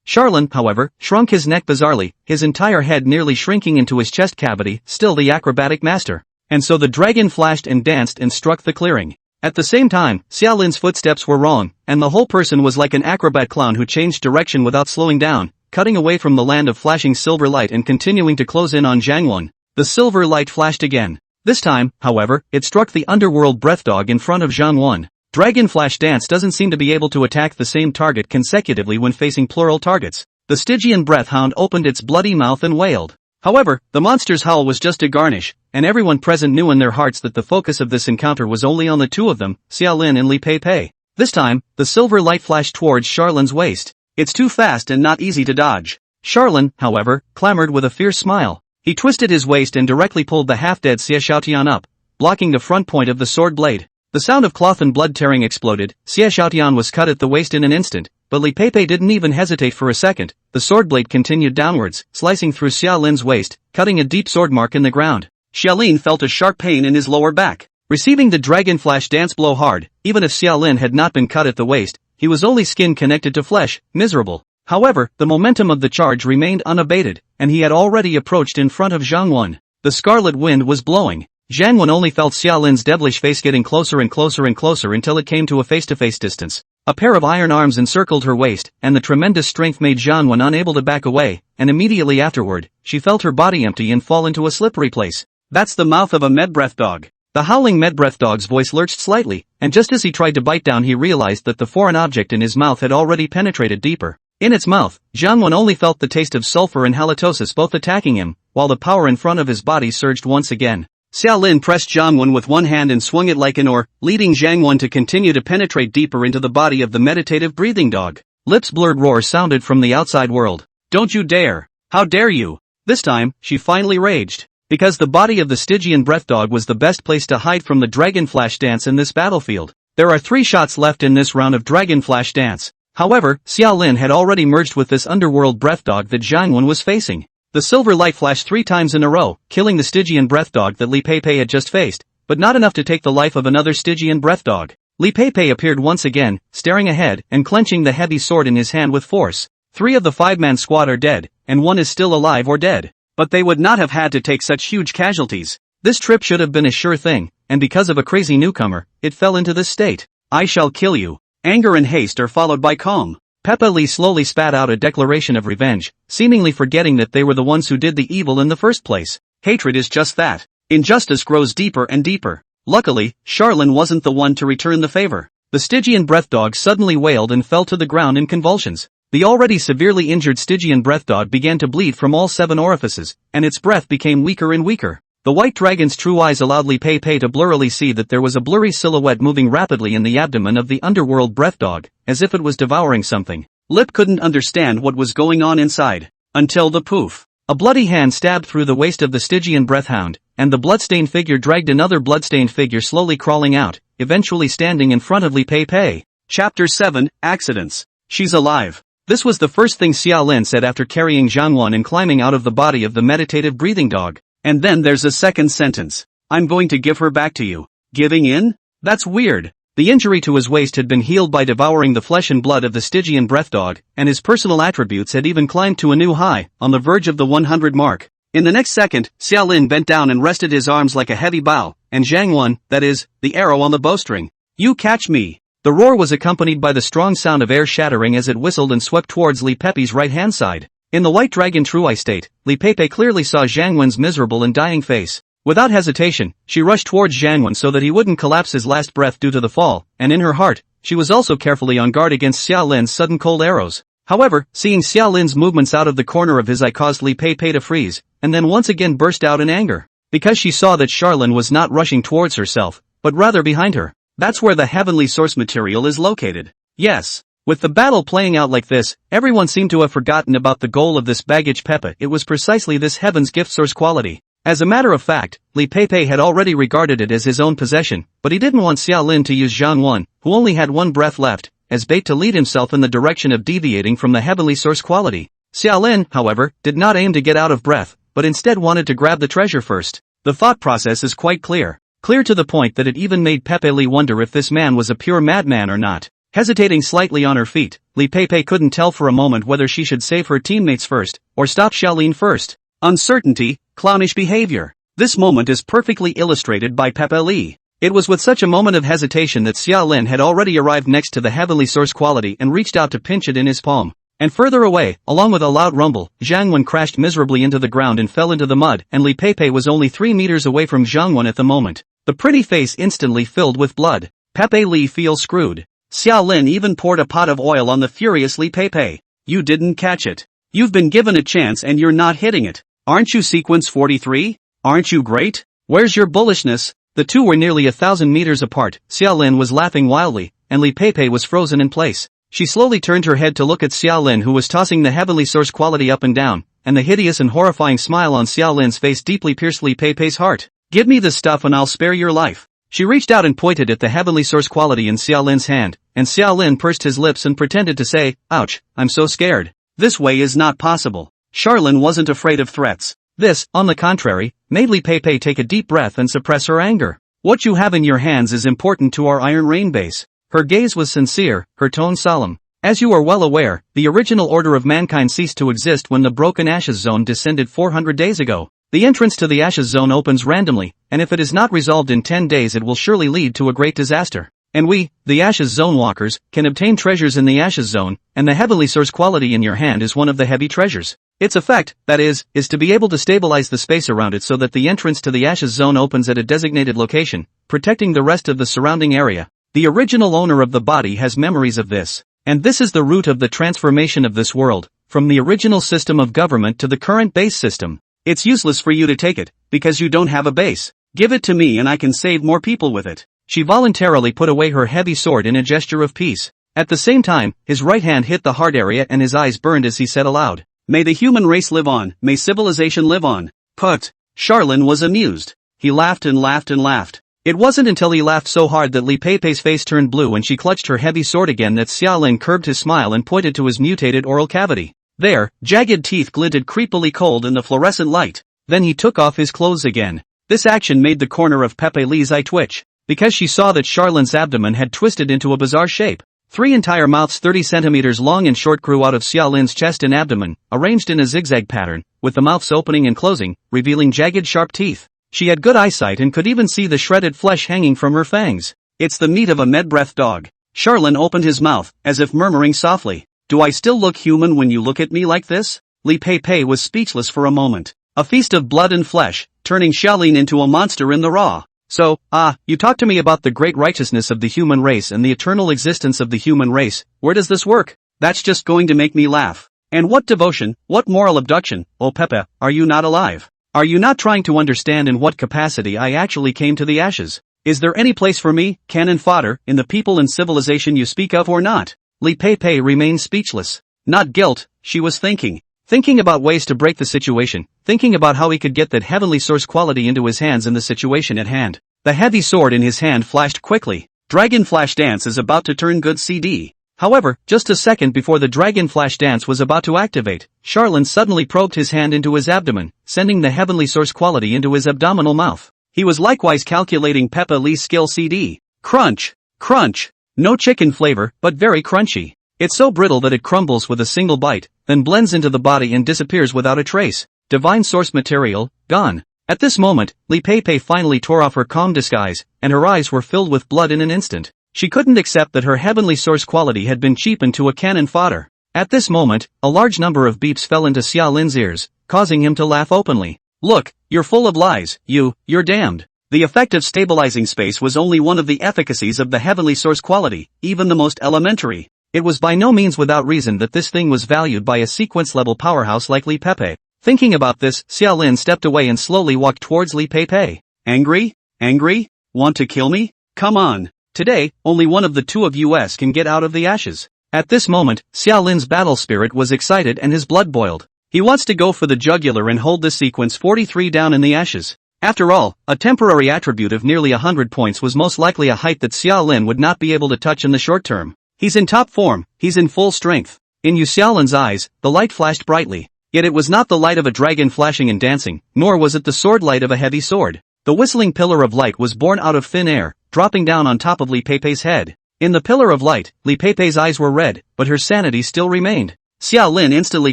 Charlin, however, shrunk his neck bizarrely, his entire head nearly shrinking into his chest cavity, still the acrobatic master. And so the dragon flashed and danced and struck the clearing. At the same time, Xiaolin's footsteps were wrong, and the whole person was like an acrobat clown who changed direction without slowing down, cutting away from the land of flashing silver light and continuing to close in on Zhang. The silver light flashed again. This time, however, it struck the underworld breath dog in front of Zhang. Dragon Flash Dance doesn't seem to be able to attack the same target consecutively when facing plural targets. The Stygian breath hound opened its bloody mouth and wailed. However, the monster's howl was just a garnish, and everyone present knew in their hearts that the focus of this encounter was only on the two of them, Xiaolin and Li Pei. This time, the silver light flashed towards Charlin's waist. It's too fast and not easy to dodge. Charlin, however, clamored with a fierce smile. He twisted his waist and directly pulled the half-dead Xie Xiaotian up, blocking the front point of the sword blade. The sound of cloth and blood tearing exploded. Xie Xiaotian was cut at the waist in an instant, but Li Pei didn't even hesitate for a second. The sword blade continued downwards, slicing through Xiaolin's waist, cutting a deep sword mark in the ground. Xiaolin felt a sharp pain in his lower back. Receiving the Dragon Flash Dance blow hard, even if Xiaolin had not been cut at the waist, he was only skin connected to flesh, miserable. However, the momentum of the charge remained unabated, and he had already approached in front of Zhang. The scarlet wind was blowing. Zhang only felt Xiaolin's devilish face getting closer and closer and closer until it came to a face-to-face distance. A pair of iron arms encircled her waist, and the tremendous strength made Zhang unable to back away, and immediately afterward, she felt her body empty and fall into a slippery place. That's the mouth of a medbreath dog. The howling medbreath dog's voice lurched slightly, and just as he tried to bite down he realized that the foreign object in his mouth had already penetrated deeper. In its mouth, Zhang only felt the taste of sulfur and halitosis both attacking him, while the power in front of his body surged once again. Xiaolin pressed Zhang with one hand and swung it like an oar, leading Zhang to continue to penetrate deeper into the body of the meditative breathing dog. Lips' blurred roar sounded from the outside world. Don't you dare! How dare you! This time, she finally raged. Because the body of the Stygian breath dog was the best place to hide from the Dragon Flash Dance in this battlefield. There are 3 shots left in this round of Dragon Flash Dance. However, Xiaolin had already merged with this underworld breath dog that Zhang was facing. The silver light flashed 3 times in a row, killing the Stygian breath dog that Li Pei had just faced, but not enough to take the life of another Stygian breath dog. Li Pei appeared once again, staring ahead and clenching the heavy sword in his hand with force. 3 of the 5-man squad are dead, and 1 is still alive or dead. But they would not have had to take such huge casualties. This trip should have been a sure thing, and because of a crazy newcomer, it fell into this state. I shall kill you. Anger and haste are followed by calm. Peppa Lee slowly spat out a declaration of revenge, seemingly forgetting that they were the ones who did the evil in the first place. Hatred is just that. Injustice grows deeper and deeper. Luckily, Charlin wasn't the one to return the favor. The Stygian breath dog suddenly wailed and fell to the ground in convulsions. The already severely injured Stygian breath dog began to bleed from all 7 orifices, and its breath became weaker and weaker. The white dragon's true eyes allowed Li Pei to blurrily see that there was a blurry silhouette moving rapidly in the abdomen of the underworld breath dog, as if it was devouring something. Lip couldn't understand what was going on inside. Until the poof. A bloody hand stabbed through the waist of the Stygian breath hound, and the bloodstained figure dragged another bloodstained figure slowly crawling out, eventually standing in front of Li Pei. Chapter 7, Accidents. She's alive. This was the first thing Xiaolin said after carrying Zhang and climbing out of the body of the meditative breathing dog. And then there's a second sentence. I'm going to give her back to you. Giving in? That's weird. The injury to his waist had been healed by devouring the flesh and blood of the Stygian breath dog, and his personal attributes had even climbed to a new high, on the verge of the 100 mark. In the next second, Xiaolin bent down and rested his arms like a heavy bow, and Zhang, that is, the arrow on the bowstring. You catch me. The roar was accompanied by the strong sound of air shattering as it whistled and swept towards Li Pei's right-hand side. In the white dragon true eye state, Li Pei clearly saw Zhang miserable and dying face. Without hesitation, she rushed towards Zhang so that he wouldn't collapse his last breath due to the fall, and in her heart, she was also carefully on guard against Xiaolin's sudden cold arrows. However, seeing Xiaolin's movements out of the corner of his eye caused Li Pei to freeze, and then once again burst out in anger. Because she saw that Charlin was not rushing towards herself, but rather behind her. That's where the heavenly source material is located. Yes. With the battle playing out like this, everyone seemed to have forgotten about the goal of this baggage Peppa. It was precisely this heaven's gift source quality. As a matter of fact, Li Pei had already regarded it as his own possession, but he didn't want Xiaolin to use Zhang, who only had 1 breath left, as bait to lead himself in the direction of deviating from the heavenly source quality. Xiaolin, however, did not aim to get out of breath, but instead wanted to grab the treasure first. The thought process is quite clear. Clear to the point that it even made Pepe Li wonder if this man was a pure madman or not. Hesitating slightly on her feet, Li Pei couldn't tell for a moment whether she should save her teammates first, or stop Xiaolin first. Uncertainty, clownish behavior. This moment is perfectly illustrated by Pepe Li. It was with such a moment of hesitation that Xiaolin had already arrived next to the heavenly source quality and reached out to pinch it in his palm. And further away, along with a loud rumble, Zhang Wen crashed miserably into the ground and fell into the mud, and Li Pei was only 3 meters away from Zhang Wen at the moment. The pretty face instantly filled with blood. Pepe Li feels screwed. Xiaolin even poured a pot of oil on the furious Li Pei. You didn't catch it. You've been given a chance and you're not hitting it. Aren't you sequence 43? Aren't you great? Where's your bullishness? The two were nearly 1,000 meters apart. Xiaolin was laughing wildly, and Li Pei was frozen in place. She slowly turned her head to look at Xiaolin, who was tossing the heavenly source quality up and down, and the hideous and horrifying smile on Xiaolin's face deeply pierced Li Pei's heart. Give me this stuff and I'll spare your life. She reached out and pointed at the heavenly source quality in Xiaolin's hand, and Xiaolin pursed his lips and pretended to say, "Ouch, I'm so scared. This way is not possible." Charlin wasn't afraid of threats. This, on the contrary, made Li Pei take a deep breath and suppress her anger. What you have in your hands is important to our Iron Rain base. Her gaze was sincere, her tone solemn. As you are well aware, the original order of mankind ceased to exist when the Broken Ashes Zone descended 400 days ago. The entrance to the Ashes Zone opens randomly, and if it is not resolved in 10 days it will surely lead to a great disaster. And we, the Ashes Zone walkers, can obtain treasures in the Ashes Zone, and the heavenly source quality in your hand is one of the heavy treasures. Its effect, that is to be able to stabilize the space around it so that the entrance to the Ashes Zone opens at a designated location, protecting the rest of the surrounding area. The original owner of the body has memories of this. And this is the root of the transformation of this world, from the original system of government to the current base system. It's useless for you to take it, because you don't have a base. Give it to me and I can save more people with it. She voluntarily put away her heavy sword in a gesture of peace. At the same time, his right hand hit the heart area and his eyes burned as he said aloud, "May the human race live on, may civilization live on." Put. Charlin was amused. He laughed and laughed and laughed. It wasn't until he laughed so hard that Li Pei's face turned blue and she clutched her heavy sword again that Xiaolin curbed his smile and pointed to his mutated oral cavity. There, jagged teeth glinted creepily cold in the fluorescent light. Then he took off his clothes again. This action made the corner of Pepe Li's eye twitch, because she saw that Charlin's abdomen had twisted into a bizarre shape. 3 entire mouths 30 centimeters long and short grew out of Xiaolin's chest and abdomen, arranged in a zigzag pattern, with the mouths opening and closing, revealing jagged sharp teeth. She had good eyesight and could even see the shredded flesh hanging from her fangs. It's the meat of a med-breath dog. Charlin opened his mouth, as if murmuring softly, "Do I still look human when you look at me like this?" Li Pei was speechless for a moment. A feast of blood and flesh, turning Xiaolin into a monster in the raw. "So, you talk to me about the great righteousness of the human race and the eternal existence of the human race. Where does this work? That's just going to make me laugh. And what devotion, what moral abduction, oh Pepe, are you not alive? Are you not trying to understand in what capacity I actually came to the ashes? Is there any place for me, cannon fodder, in the people and civilization you speak of or not?" Li Pei remained speechless. Not guilt, she was thinking. Thinking about ways to break the situation, thinking about how he could get that heavenly source quality into his hands in the situation at hand. The heavy sword in his hand flashed quickly. Dragon Flash Dance is about to turn good CD. However, just a second before the Dragon Flash Dance was about to activate, Charlin suddenly probed his hand into his abdomen, sending the heavenly source quality into his abdominal mouth. He was likewise calculating Pepe Li's skill CD. Crunch! Crunch! No chicken flavor, but very crunchy. It's so brittle that it crumbles with a single bite, then blends into the body and disappears without a trace. Divine source material, gone. At this moment, Li Pei finally tore off her calm disguise, and her eyes were filled with blood in an instant. She couldn't accept that her heavenly source quality had been cheapened to a cannon fodder. At this moment, a large number of beeps fell into Xiaolin's ears, causing him to laugh openly. "Look, you're full of lies, you're damned." The effect of stabilizing space was only one of the efficacies of the heavenly source quality, even the most elementary. It was by no means without reason that this thing was valued by a sequence-level powerhouse like Li Pei. Thinking about this, Xiaolin stepped away and slowly walked towards Li Pei. "Angry? Angry? Want to kill me? Come on. Today, only one of the two of us can get out of the ashes." At this moment, Xiaolin's battle spirit was excited and his blood boiled. He wants to go for the jugular and hold this sequence 43 down in the ashes. After all, a temporary attribute of nearly 100 points was most likely a height that Xiaolin would not be able to touch in the short term. He's in top form, he's in full strength. In Yu Xiaolin's eyes, the light flashed brightly. Yet it was not the light of a dragon flashing and dancing, nor was it the sword light of a heavy sword. The whistling pillar of light was born out of thin air, dropping down on top of Li Pei's head. In the pillar of light, Li Pei's eyes were red, but her sanity still remained. Xiao Lin instantly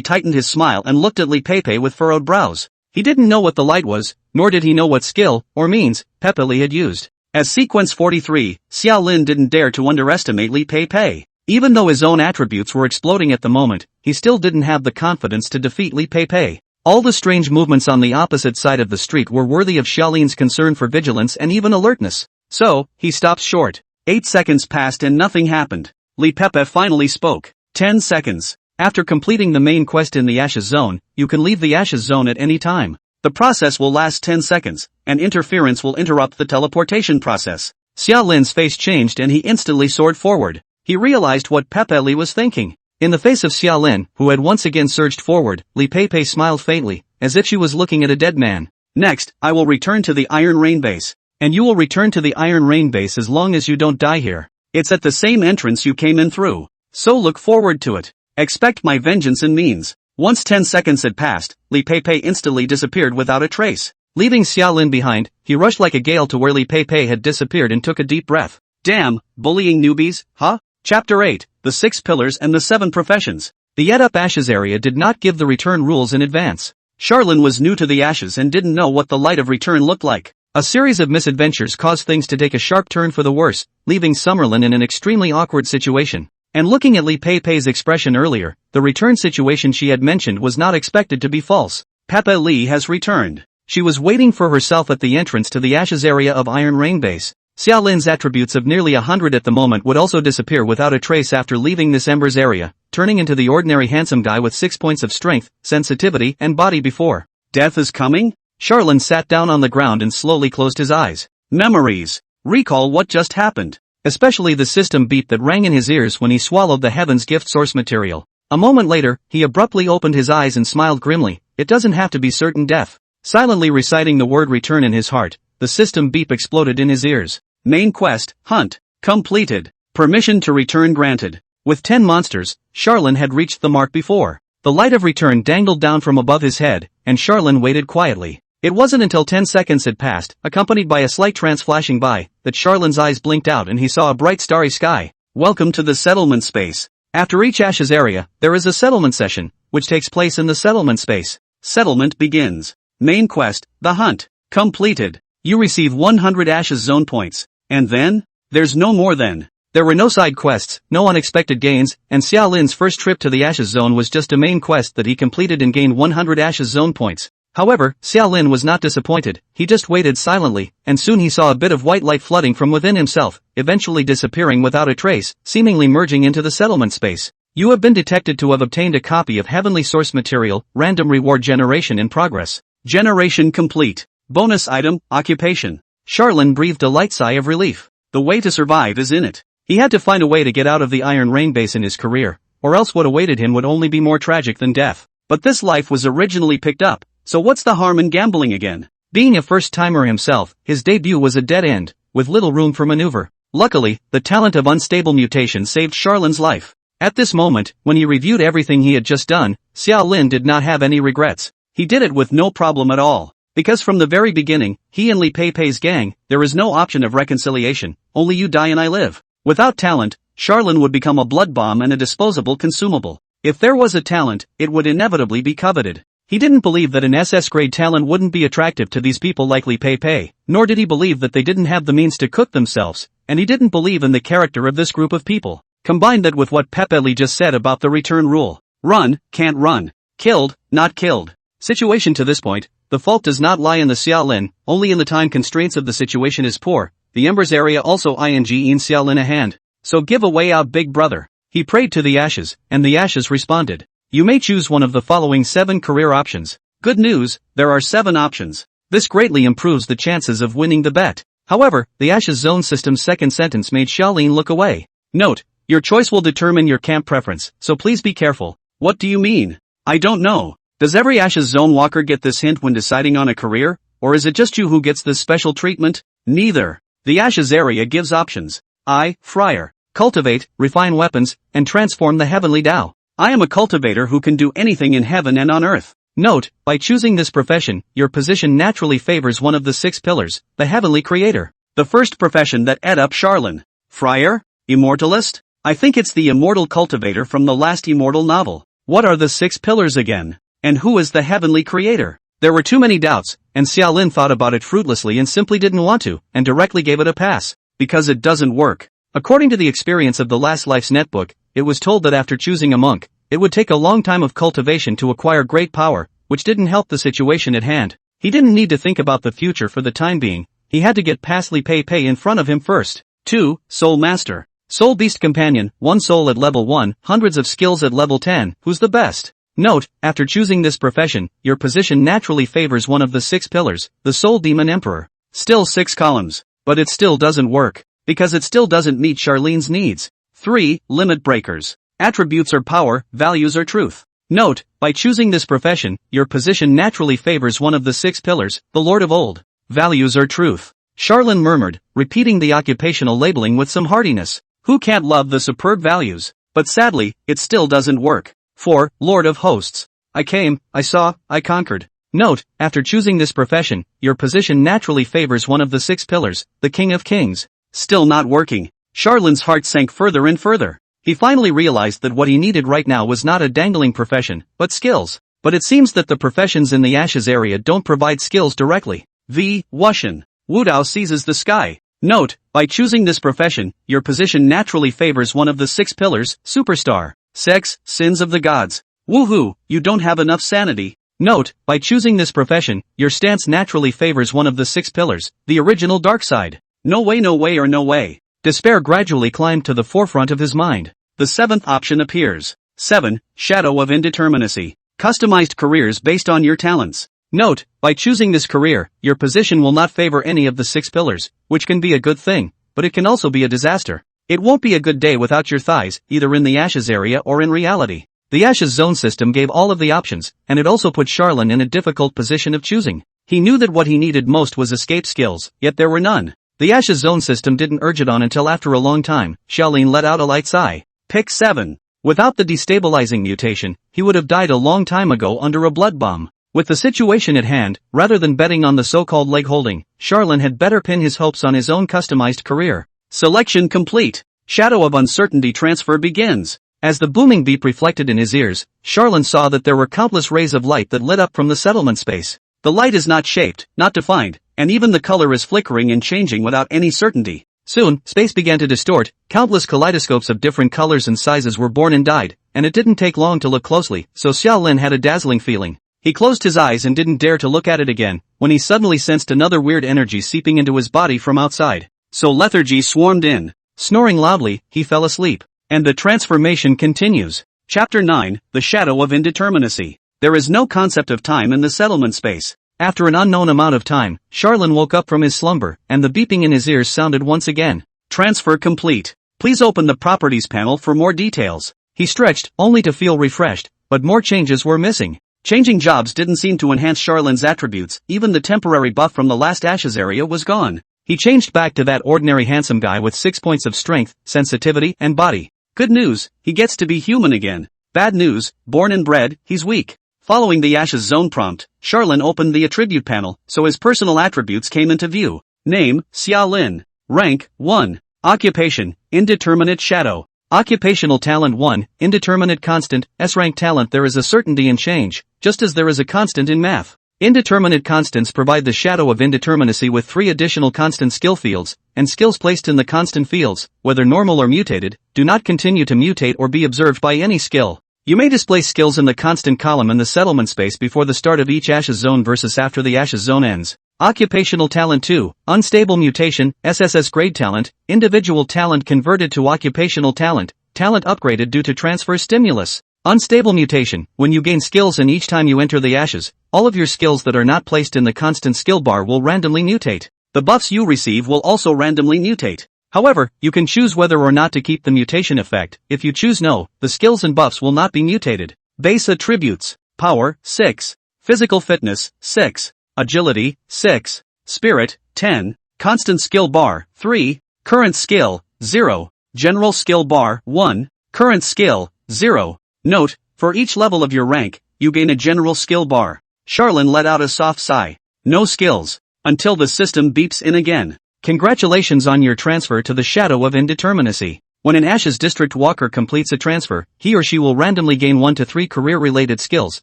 tightened his smile and looked at Li Pei with furrowed brows. He didn't know what the light was, nor did he know what skill, or means, Li had used. As sequence 43, Xiao Lin didn't dare to underestimate Li Pei. Even though his own attributes were exploding at the moment, he still didn't have the confidence to defeat Li Pei. All the strange movements on the opposite side of the street were worthy of Xiaolin's concern for vigilance and even alertness. So, he stopped short. 8 seconds passed and nothing happened. Li Pei finally spoke. 10 seconds. After completing the main quest in the Ashes Zone, you can leave the Ashes Zone at any time. The process will last 10 seconds, and interference will interrupt the teleportation process. Xiao Lin's face changed and he instantly soared forward. He realized what Li was thinking. In the face of Xiao Lin, who had once again surged forward, Li Pei smiled faintly, as if she was looking at a dead man. Next, I will return to the Iron Rain base. And you will return to the Iron Rain base as long as you don't die here. It's at the same entrance you came in through. So look forward to it. Expect my vengeance and means. Once 10 seconds had passed, Li Pei instantly disappeared without a trace. Leaving Xiao Lin behind, he rushed like a gale to where Li Pei had disappeared and took a deep breath. Damn, bullying newbies, huh? Chapter 8, The 6 Pillars and the 7 Professions. The Yet Up Ashes area did not give the return rules in advance. Charlene was new to the Ashes and didn't know what the light of return looked like. A series of misadventures caused things to take a sharp turn for the worse, leaving Summerlin in an extremely awkward situation. And looking at Li Pei's expression earlier, the return situation she had mentioned was not expected to be false. Li has returned. She was waiting for herself at the entrance to the Ashes area of Iron Rain base. Xiao Lin's attributes of nearly 100 at the moment would also disappear without a trace after leaving this Embers area, turning into the ordinary handsome guy with 6 points of strength, sensitivity and body before. Death is coming? Charlene sat down on the ground and slowly closed his eyes. Memories. Recall what just happened. Especially the system beep that rang in his ears when he swallowed the Heaven's Gift source material. A moment later, he abruptly opened his eyes and smiled grimly. It doesn't have to be certain death. Silently reciting the word return in his heart, the system beep exploded in his ears. Main quest, hunt, completed. Permission to return granted. With 10 monsters, Charlene had reached the mark before. The light of return dangled down from above his head, and Charlene waited quietly. It wasn't until 10 seconds had passed, accompanied by a slight trance flashing by, that Charlene's eyes blinked out and he saw a bright starry sky. Welcome to the settlement space. After each Ashes area, there is a settlement session, which takes place in the settlement space. Settlement begins. Main quest, the hunt. Completed. You receive 100 Ashes Zone points. And then? There's no more then. There were no side quests, no unexpected gains, and Xiao Lin's first trip to the Ashes Zone was just a main quest that he completed and gained 100 Ashes Zone points. However, Xiao Lin was not disappointed, he just waited silently, and soon he saw a bit of white light flooding from within himself, eventually disappearing without a trace, seemingly merging into the settlement space. You have been detected to have obtained a copy of Heavenly Source Material, random reward generation in progress. Generation complete. Bonus item, occupation. Charlene breathed a light sigh of relief. The way to survive is in it. He had to find a way to get out of the Iron Rain base in his career, or else what awaited him would only be more tragic than death. But this life was originally picked up, so what's the harm in gambling again? Being a first-timer himself, his debut was a dead end, with little room for maneuver. Luckily, the talent of unstable mutation saved Charlene's life. At this moment, when he reviewed everything he had just done, Xiao Lin did not have any regrets. He did it with no problem at all. Because from the very beginning, he and Li Pei's gang, there is no option of reconciliation, only you die and I live. Without talent, Charlene would become a blood bomb and a disposable consumable. If there was a talent, it would inevitably be coveted. He didn't believe that an SS-grade talent wouldn't be attractive to these people like Li Pei, nor did he believe that they didn't have the means to cook themselves, and he didn't believe in the character of this group of people. Combine that with what Li just said about the return rule. Run, can't run. Killed, not killed. Situation to this point, the fault does not lie in the Xiao Lin, only in the time constraints of the situation is poor. The Embers area also in Xiao Lin a hand. So give a way out, big brother. He prayed to the Ashes, and the Ashes responded. You may choose one of the following 7 career options. Good news, there are 7 options. This greatly improves the chances of winning the bet. However, the Ashes Zone system's second sentence made Xiaolin look away. Note, your choice will determine your camp preference, so please be careful. What do you mean? I don't know. Does every Ashes Zone walker get this hint when deciding on a career, or is it just you who gets this special treatment? Neither. The Ashes area gives options. I, Friar. Cultivate, refine weapons, and transform the heavenly Tao. I am a cultivator who can do anything in heaven and on earth. Note, by choosing this profession, your position naturally favors one of the 6 pillars, the heavenly creator. The first profession that ate up Charlene. Friar? Immortalist? I think it's the immortal cultivator from the last immortal novel. What are the 6 pillars again? And who is the heavenly creator? There were too many doubts, and Xiaolin thought about it fruitlessly and simply didn't want to, and directly gave it a pass. Because it doesn't work. According to the experience of the Last Life's netbook, it was told that after choosing a monk, it would take a long time of cultivation to acquire great power, which didn't help the situation at hand. He didn't need to think about the future for the time being, he had to get past Li Pei Pei in front of him first. 2. Soul Master. Soul Beast Companion, 1 soul at level 1, hundreds of skills at level 10, who's the best? Note, after choosing this profession, your position naturally favors one of the 6 pillars, the Soul Demon Emperor. Still 6 columns, but it still doesn't work, because it still doesn't meet Charlene's needs. 3. Limit Breakers. Attributes are power, values are truth. Note, by choosing this profession, your position naturally favors one of the 6 pillars, the Lord of Old. Values are truth. Charlene murmured, repeating the occupational labeling with some heartiness. Who can't love the superb values? But sadly, it still doesn't work. 4. Lord of Hosts. I came, I saw, I conquered. Note, after choosing this profession, your position naturally favors one of the 6 pillars, the King of Kings. Still not working. Charlene's heart sank further and further. He finally realized that what he needed right now was not a dangling profession, but skills. But it seems that the professions in the Ashes area don't provide skills directly. V. Wushan. Wudao seizes the sky. Note, by choosing this profession, your position naturally favors one of the 6 pillars, Superstar. Sex, sins of the gods. Woohoo, you don't have enough sanity. Note, by choosing this profession, your stance naturally favors one of the 6 pillars, the original dark side. No way, no way or no way. Despair gradually climbed to the forefront of his mind. The 7th option appears. 7. Shadow of Indeterminacy. Customized careers based on your talents. Note, by choosing this career, your position will not favor any of the 6 pillars, which can be a good thing, but it can also be a disaster. It won't be a good day without your thighs, either in the Ashes area or in reality. The Ashes zone system gave all of the options, and it also put Charlene in a difficult position of choosing. He knew that what he needed most was escape skills, yet there were none. The Ashes zone system didn't urge it on until after a long time. Xiaolin let out a light sigh. Pick 7. Without the destabilizing mutation, he would have died a long time ago under a blood bomb. With the situation at hand, rather than betting on the so-called leg holding, Charlene had better pin his hopes on his own customized career. Selection complete. Shadow of Uncertainty transfer begins. As the booming beep reflected in his ears, Charlene saw that there were countless rays of light that lit up from the settlement space. The light is not shaped, not defined, and even the color is flickering and changing without any certainty. Soon, space began to distort, countless kaleidoscopes of different colors and sizes were born and died, and it didn't take long to look closely, so Xiaolin had a dazzling feeling. He closed his eyes and didn't dare to look at it again, when he suddenly sensed another weird energy seeping into his body from outside. So lethargy swarmed in. Snoring loudly, he fell asleep. And the transformation continues. Chapter 9, The Shadow of Indeterminacy. There is no concept of time in the settlement space. After an unknown amount of time, Charlene woke up from his slumber, and the beeping in his ears sounded once again. Transfer complete. Please open the Properties panel for more details. He stretched, only to feel refreshed, but more changes were missing. Changing jobs didn't seem to enhance Charlene's attributes, even the temporary buff from the last Ashes area was gone. He changed back to that ordinary handsome guy with 6 points of strength, sensitivity, and body. Good news, he gets to be human again. Bad news, born and bred, he's weak. Following the Ashes zone prompt, Charlene opened the attribute panel, so his personal attributes came into view. Name, Xiaolin. Rank, 1. Occupation, Indeterminate Shadow. Occupational talent 1, Indeterminate Constant, S-rank talent. There is a certainty in change, just as there is a constant in math. Indeterminate constants provide the shadow of indeterminacy with 3 additional constant skill fields, and skills placed in the constant fields, whether normal or mutated, do not continue to mutate or be observed by any skill. You may display skills in the constant column in the settlement space before the start of each Ashes zone versus after the Ashes zone ends. Occupational talent 2, Unstable Mutation, SSS grade talent, individual talent converted to occupational talent, talent upgraded due to transfer stimulus. Unstable mutation, when you gain skills and each time you enter the Ashes, all of your skills that are not placed in the constant skill bar will randomly mutate. The buffs you receive will also randomly mutate. However, you can choose whether or not to keep the mutation effect. If you choose no, the skills and buffs will not be mutated. Base attributes. Power, 6. Physical fitness, 6. Agility, 6. Spirit, 10. Constant skill bar, 3. Current skill, 0. General skill bar, 1. Current skill, 0. Note, for each level of your rank, you gain a general skill bar. Charlene let out a soft sigh. No skills. Until the system beeps in again. Congratulations on your transfer to the Shadow of Indeterminacy. When an Ashes District Walker completes a transfer, he or she will randomly gain 1 to 3 career-related skills,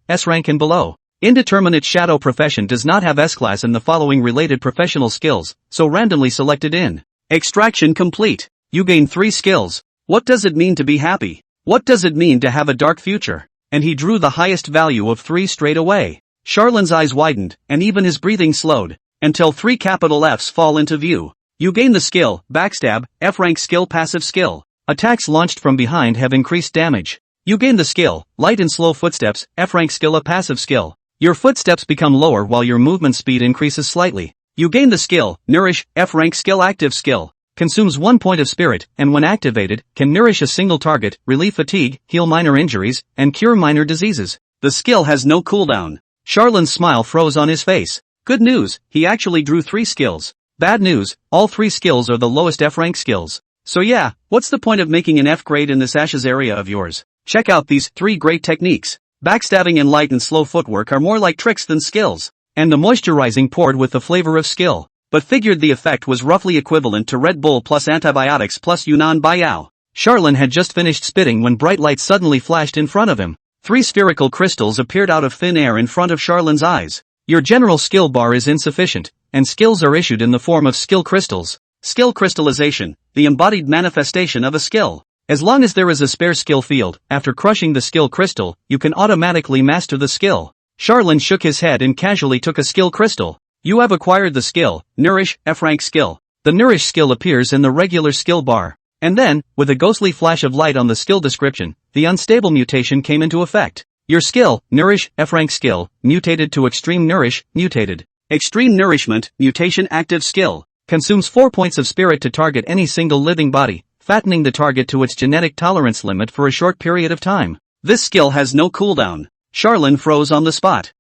S rank and below. Indeterminate Shadow Profession does not have S-Class in the following related professional skills, so randomly selected in. Extraction complete. You gain 3 skills. What does it mean to be happy? What does it mean to have a dark future? And he drew the highest value of 3 straight away. Charlene's eyes widened, and even his breathing slowed, until 3 capital Fs fall into view. You gain the skill, Backstab, F-rank skill passive skill. Attacks launched from behind have increased damage. You gain the skill, Light and Slow Footsteps, F-rank skill a passive skill. Your footsteps become lower while your movement speed increases slightly. You gain the skill, Nourish, F-rank skill active skill. Consumes 1 point of spirit, and when activated, can nourish a single target, relieve fatigue, heal minor injuries, and cure minor diseases. The skill has no cooldown. Charlene's smile froze on his face. Good news, he actually drew 3 skills. Bad news, all 3 skills are the lowest F-rank skills. So yeah, what's the point of making an F grade in this Ashes area of yours? Check out these 3 great techniques. Backstabbing and light and slow footwork are more like tricks than skills. And the moisturizing poured with the flavor of skill. But figured the effect was roughly equivalent to Red Bull plus antibiotics plus Yunnan Baiyao. Charlene had just finished spitting when bright light suddenly flashed in front of him. 3 spherical crystals appeared out of thin air in front of Charlene's eyes. Your general skill bar is insufficient, and skills are issued in the form of skill crystals. Skill crystallization, the embodied manifestation of a skill. As long as there is a spare skill field, after crushing the skill crystal, you can automatically master the skill. Charlene shook his head and casually took a skill crystal. You have acquired the skill, Nourish, F-rank skill. The Nourish skill appears in the regular skill bar. And then, with a ghostly flash of light on the skill description, the unstable mutation came into effect. Your skill, Nourish, F-rank skill, mutated to Extreme Nourish, mutated. Extreme Nourishment, mutation active skill. Consumes 4 points of spirit to target any single living body, fattening the target to its genetic tolerance limit for a short period of time. This skill has no cooldown. Charlene froze on the spot.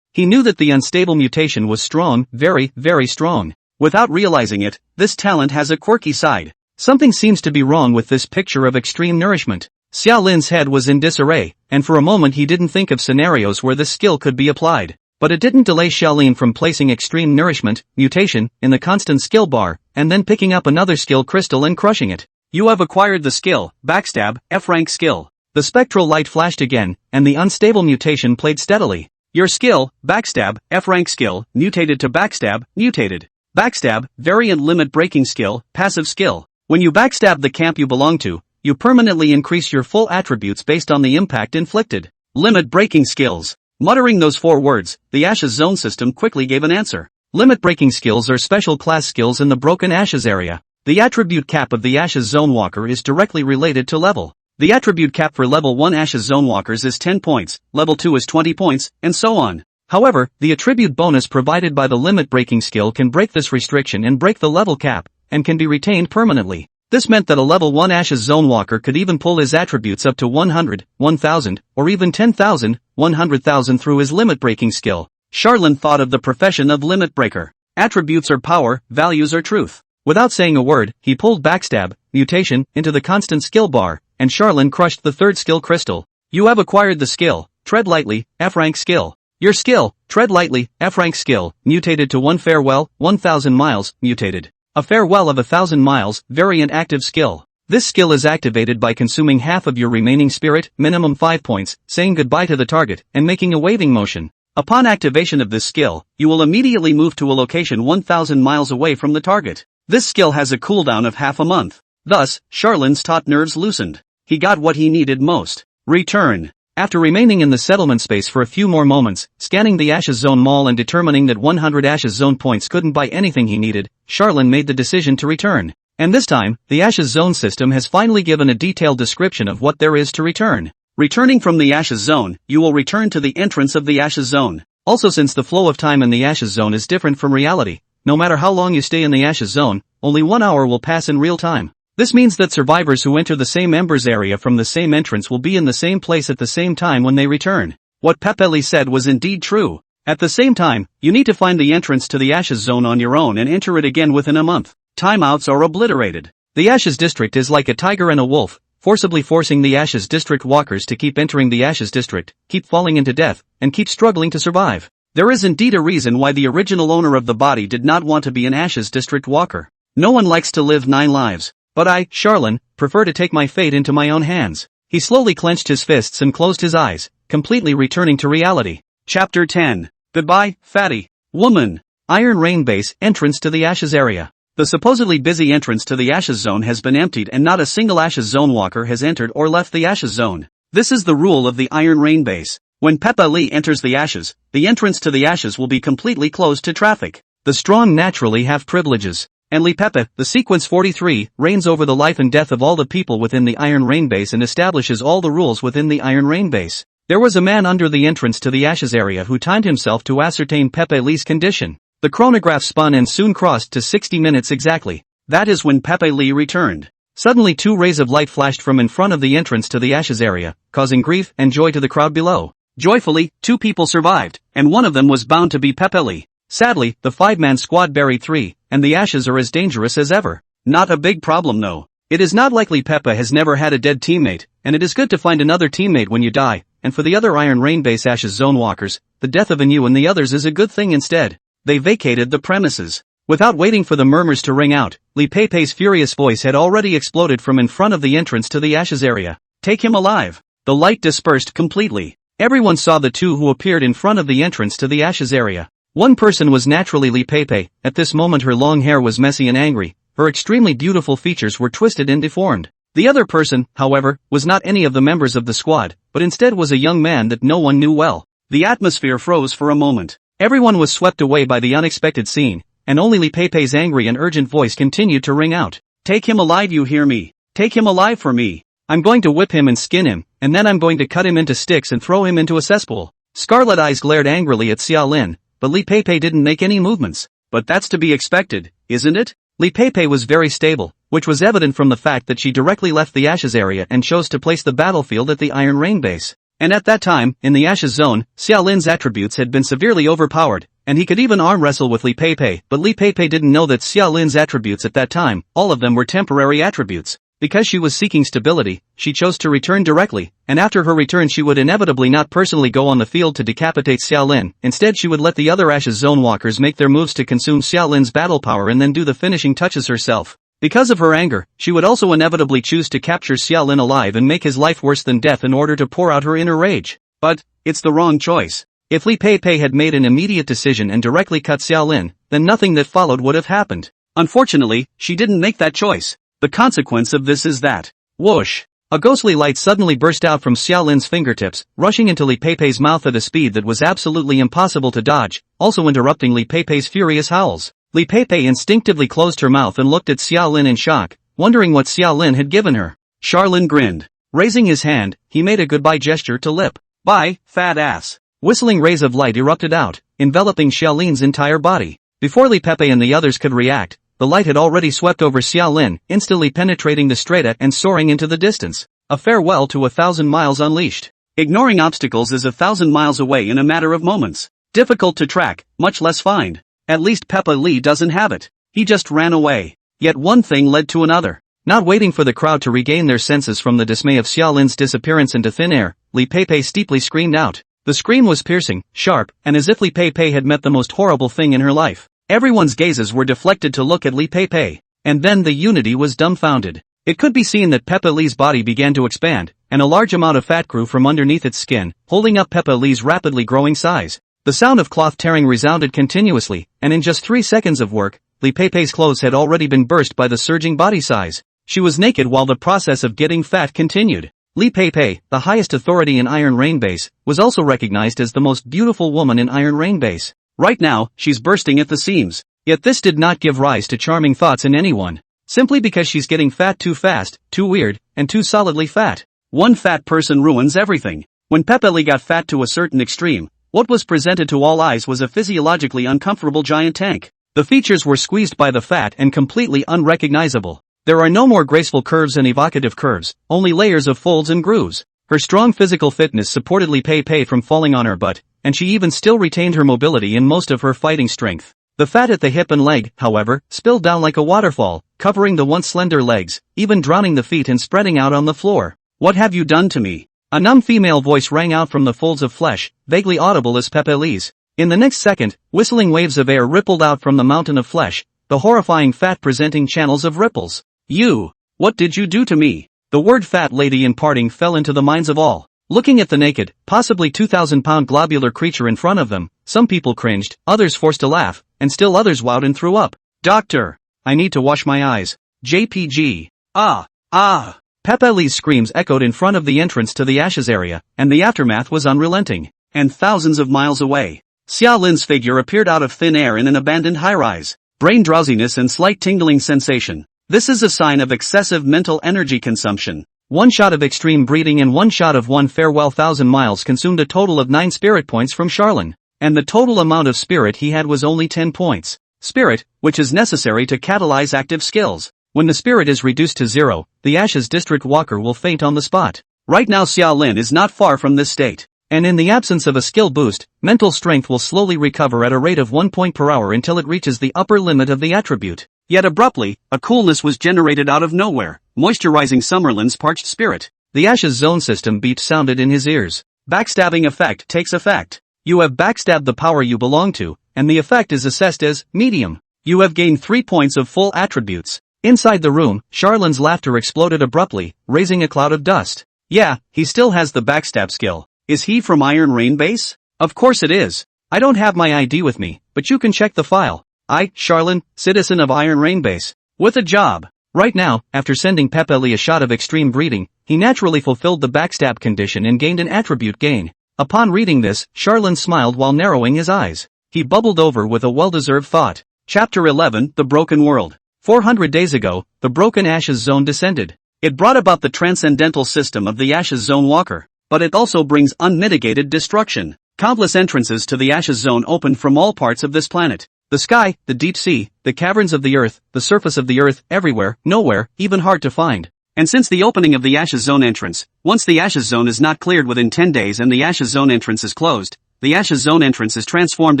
He knew that the unstable mutation was strong, very, very strong. Without realizing it, this talent has a quirky side. Something seems to be wrong with this picture of extreme nourishment. Xia Lin's head was in disarray, and for a moment he didn't think of scenarios where this skill could be applied. But it didn't delay Xiaolin from placing extreme nourishment, mutation, in the constant skill bar, and then picking up another skill crystal and crushing it. You have acquired the skill, Backstab, F-rank skill. The spectral light flashed again, and the unstable mutation played steadily. Your skill, Backstab, F-rank skill, mutated to Backstab, mutated. Backstab, variant limit breaking skill, passive skill. When you backstab the camp you belong to, you permanently increase your full attributes based on the impact inflicted. Limit breaking skills. Muttering those 4 words, the Ashes Zone system quickly gave an answer. Limit breaking skills are special class skills in the Broken Ashes area. The attribute cap of the Ashes Zone Walker is directly related to level. The attribute cap for level 1 Ashes Zone Walkers is 10 points, level 2 is 20 points, and so on. However, the attribute bonus provided by the limit breaking skill can break this restriction and break the level cap, and can be retained permanently. This meant that a level 1 Ashes Zone Walker could even pull his attributes up to 100, 1000, or even 10,000, 100,000 through his limit breaking skill. Charlene thought of the profession of limit breaker. Attributes are power, values are truth. Without saying a word, he pulled Backstab, mutation, into the constant skill bar, and Charlene crushed the 3rd skill crystal. You have acquired the skill, Tread Lightly, F-rank skill. Your skill, Tread Lightly, F-rank skill, mutated to 1 Farewell, 1000 miles, mutated. A Farewell of 1000 miles, variant active skill. This skill is activated by consuming half of your remaining spirit, minimum 5 points, saying goodbye to the target, and making a waving motion. Upon activation of this skill, you will immediately move to a location 1000 miles away from the target. This skill has a cooldown of half a month. Thus, Charlene's taut nerves loosened. He got what he needed most. Return. After remaining in the settlement space for a few more moments, scanning the Ashes Zone Mall and determining that 100 Ashes Zone points couldn't buy anything he needed, Charlene made the decision to return. And this time, the Ashes Zone system has finally given a detailed description of what there is to return. Returning from the Ashes Zone, you will return to the entrance of the Ashes Zone. Also, since the flow of time in the Ashes Zone is different from reality, no matter how long you stay in the Ashes Zone, only 1 hour will pass in real time. This means that survivors who enter the same Embers area from the same entrance will be in the same place at the same time when they return. What Pepeli said was indeed true. At the same time, you need to find the entrance to the Ashes Zone on your own and enter it again within a month. Timeouts are obliterated. The Ashes District is like a tiger and a wolf, forcibly forcing the Ashes District walkers to keep entering the Ashes District, keep falling into death, and keep struggling to survive. There is indeed a reason why the original owner of the body did not want to be an Ashes District walker. No one likes to live 9 lives. But I, Charlene, prefer to take my fate into my own hands. He slowly clenched his fists and closed his eyes, completely returning to reality. Chapter 10. Goodbye, fatty woman. Iron Rain Base, entrance to the Ashes area. The supposedly busy entrance to the Ashes Zone has been emptied and not a single Ashes Zone walker has entered or left the Ashes Zone. This is the rule of the Iron Rain Base. When Peppa Lee enters the Ashes, the entrance to the Ashes will be completely closed to traffic. The strong naturally have privileges. And Lee Peppa, the Sequence 43, reigns over the life and death of all the people within the Iron Rain Base and establishes all the rules within the Iron Rain Base. There was a man under the entrance to the Ashes area who timed himself to ascertain Peppa Lee's condition. The chronograph spun and soon crossed to 60 minutes exactly. That is when Peppa Lee returned. Suddenly 2 rays of light flashed from in front of the entrance to the Ashes area, causing grief and joy to the crowd below. Joyfully, 2 people survived, and one of them was bound to be Peppa Lee. Sadly, the 5-man squad buried 3, and the Ashes are as dangerous as ever. Not a big problem though. It is not likely Peppa has never had a dead teammate, and it is good to find another teammate when you die, and for the other Iron Rain Base Ashes Zone walkers, the death of you and the others is a good thing instead. They vacated the premises. Without waiting for the murmurs to ring out, Lee Pei's furious voice had already exploded from in front of the entrance to the Ashes area. Take him alive. The light dispersed completely. Everyone saw the 2 who appeared in front of the entrance to the Ashes area. One person was naturally Lee Pei. At this moment her long hair was messy and angry, her extremely beautiful features were twisted and deformed. The other person, however, was not any of the members of the squad, but instead was a young man that no one knew well. The atmosphere froze for a moment. Everyone was swept away by the unexpected scene, and only Lee Pei's angry and urgent voice continued to ring out. Take him alive, you hear me? Take him alive for me. I'm going to whip him and skin him, and then I'm going to cut him into sticks and throw him into a cesspool. Scarlet eyes glared angrily at Xiaolin, but Lee Pei didn't make any movements. But that's to be expected, isn't it? Lee Pei was very stable, which was evident from the fact that she directly left the Ashes area and chose to place the battlefield at the Iron Rain Base. And at that time, in the Ashes Zone, Xiaolin's attributes had been severely overpowered, and he could even arm wrestle with Lee Pei, but Lee Pei didn't know that Xiaolin's attributes at that time, all of them were temporary attributes. Because she was seeking stability, she chose to return directly, and after her return she would inevitably not personally go on the field to decapitate Xiaolin, instead she would let the other Ashes Zone walkers make their moves to consume Xiaolin's battle power and then do the finishing touches herself. Because of her anger, she would also inevitably choose to capture Xiaolin alive and make his life worse than death in order to pour out her inner rage. But, it's the wrong choice. If Lee Pei had made an immediate decision and directly cut Xiaolin, then nothing that followed would have happened. Unfortunately, she didn't make that choice. The consequence of this is that, whoosh! A ghostly light suddenly burst out from Xiaolin's fingertips, rushing into Lee Pei's mouth at a speed that was absolutely impossible to dodge, also interrupting Lee Pei's furious howls. Lee Pei instinctively closed her mouth and looked at Xiaolin in shock, wondering what Xiaolin had given her. Charlene grinned. Raising his hand, he made a goodbye gesture to Lip. Bye, fat ass. Whistling rays of light erupted out, enveloping Xiaolin's entire body. Before Lee Pei and the others could react, the light had already swept over Xiaolin, instantly penetrating the strata and soaring into the distance. A farewell to 1,000 miles unleashed. Ignoring obstacles is 1,000 miles away in a matter of moments. Difficult to track, much less find. At least Peppa Lee doesn't have it. He just ran away. Yet one thing led to another. Not waiting for the crowd to regain their senses from the dismay of Xiaolin's disappearance into thin air, Lee Pei steeply screamed out. The scream was piercing, sharp, and as if Lee Pei had met the most horrible thing in her life. Everyone's gazes were deflected to look at Lee Pei, and then the unity was dumbfounded. It could be seen that Peppa Lee's body began to expand, and a large amount of fat grew from underneath its skin, holding up Peppa Lee's rapidly growing size. The sound of cloth tearing resounded continuously, and in just 3 seconds of work, Lee Pei's clothes had already been burst by the surging body size. She was naked while the process of getting fat continued. Lee Pei, the highest authority in Iron Rain Base, was also recognized as the most beautiful woman in Iron Rain Base. Right now, she's bursting at the seams. Yet this did not give rise to charming thoughts in anyone. Simply because she's getting fat too fast, too weird, and too solidly fat. One fat person ruins everything. When Peppa Lee got fat to a certain extreme, what was presented to all eyes was a physiologically uncomfortable giant tank. The features were squeezed by the fat and completely unrecognizable. There are no more graceful curves and evocative curves, only layers of folds and grooves. Her strong physical fitness supported Lee Pei from falling on her butt, and she even still retained her mobility and most of her fighting strength. The fat at the hip and leg, however, spilled down like a waterfall, covering the once slender legs, even drowning the feet and spreading out on the floor. What have you done to me? A numb female voice rang out from the folds of flesh, vaguely audible as Pepe Lee's. In the next second, whistling waves of air rippled out from the mountain of flesh, the horrifying fat presenting channels of ripples. You! What did you do to me? The word fat lady in parting fell into the minds of all. Looking at the naked, possibly 2,000-pound globular creature in front of them, some people cringed, others forced a laugh, and still others wowed and threw up. Doctor! I need to wash my eyes. JPG. Ah! Ah! Pepe Lee's screams echoed in front of the entrance to the ashes area, and the aftermath was unrelenting. And thousands of miles away, Xia Lin's figure appeared out of thin air in an abandoned high-rise. Brain drowsiness and slight tingling sensation. This is a sign of excessive mental energy consumption. One shot of extreme breeding and one shot of one farewell 1,000 miles consumed a total of 9 spirit points from Charlin. And the total amount of spirit he had was only 10 points. Spirit, which is necessary to catalyze active skills. When the spirit is reduced to 0, the Ashes District Walker will faint on the spot. Right now Xia Lin is not far from this state. And in the absence of a skill boost, mental strength will slowly recover at a rate of 1 point per hour until it reaches the upper limit of the attribute. Yet abruptly, a coolness was generated out of nowhere, moisturizing Summerlin's parched spirit. The Ashes Zone system beat sounded in his ears. Backstabbing effect takes effect. You have backstabbed the power you belong to, and the effect is assessed as medium. You have gained 3 points of full attributes. Inside the room, Charlin's laughter exploded abruptly, raising a cloud of dust. Yeah, he still has the backstab skill. Is he from Iron Rain Base? Of course it is. I don't have my ID with me, but you can check the file. I, Charlin, citizen of Iron Rain Base. With a job. Right now, after sending Pepe Lee a shot of extreme breeding, he naturally fulfilled the backstab condition and gained an attribute gain. Upon reading this, Charlin smiled while narrowing his eyes. He bubbled over with a well-deserved thought. Chapter 11, The Broken World. 400 days ago, the broken Ashes Zone descended. It brought about the transcendental system of the Ashes Zone Walker, but it also brings unmitigated destruction. Countless entrances to the Ashes Zone opened from all parts of this planet. The sky, the deep sea, the caverns of the earth, the surface of the earth, everywhere, nowhere, even hard to find. And since the opening of the Ashes Zone entrance, once the Ashes Zone is not cleared within 10 days and the Ashes Zone entrance is closed, the Ashes Zone entrance is transformed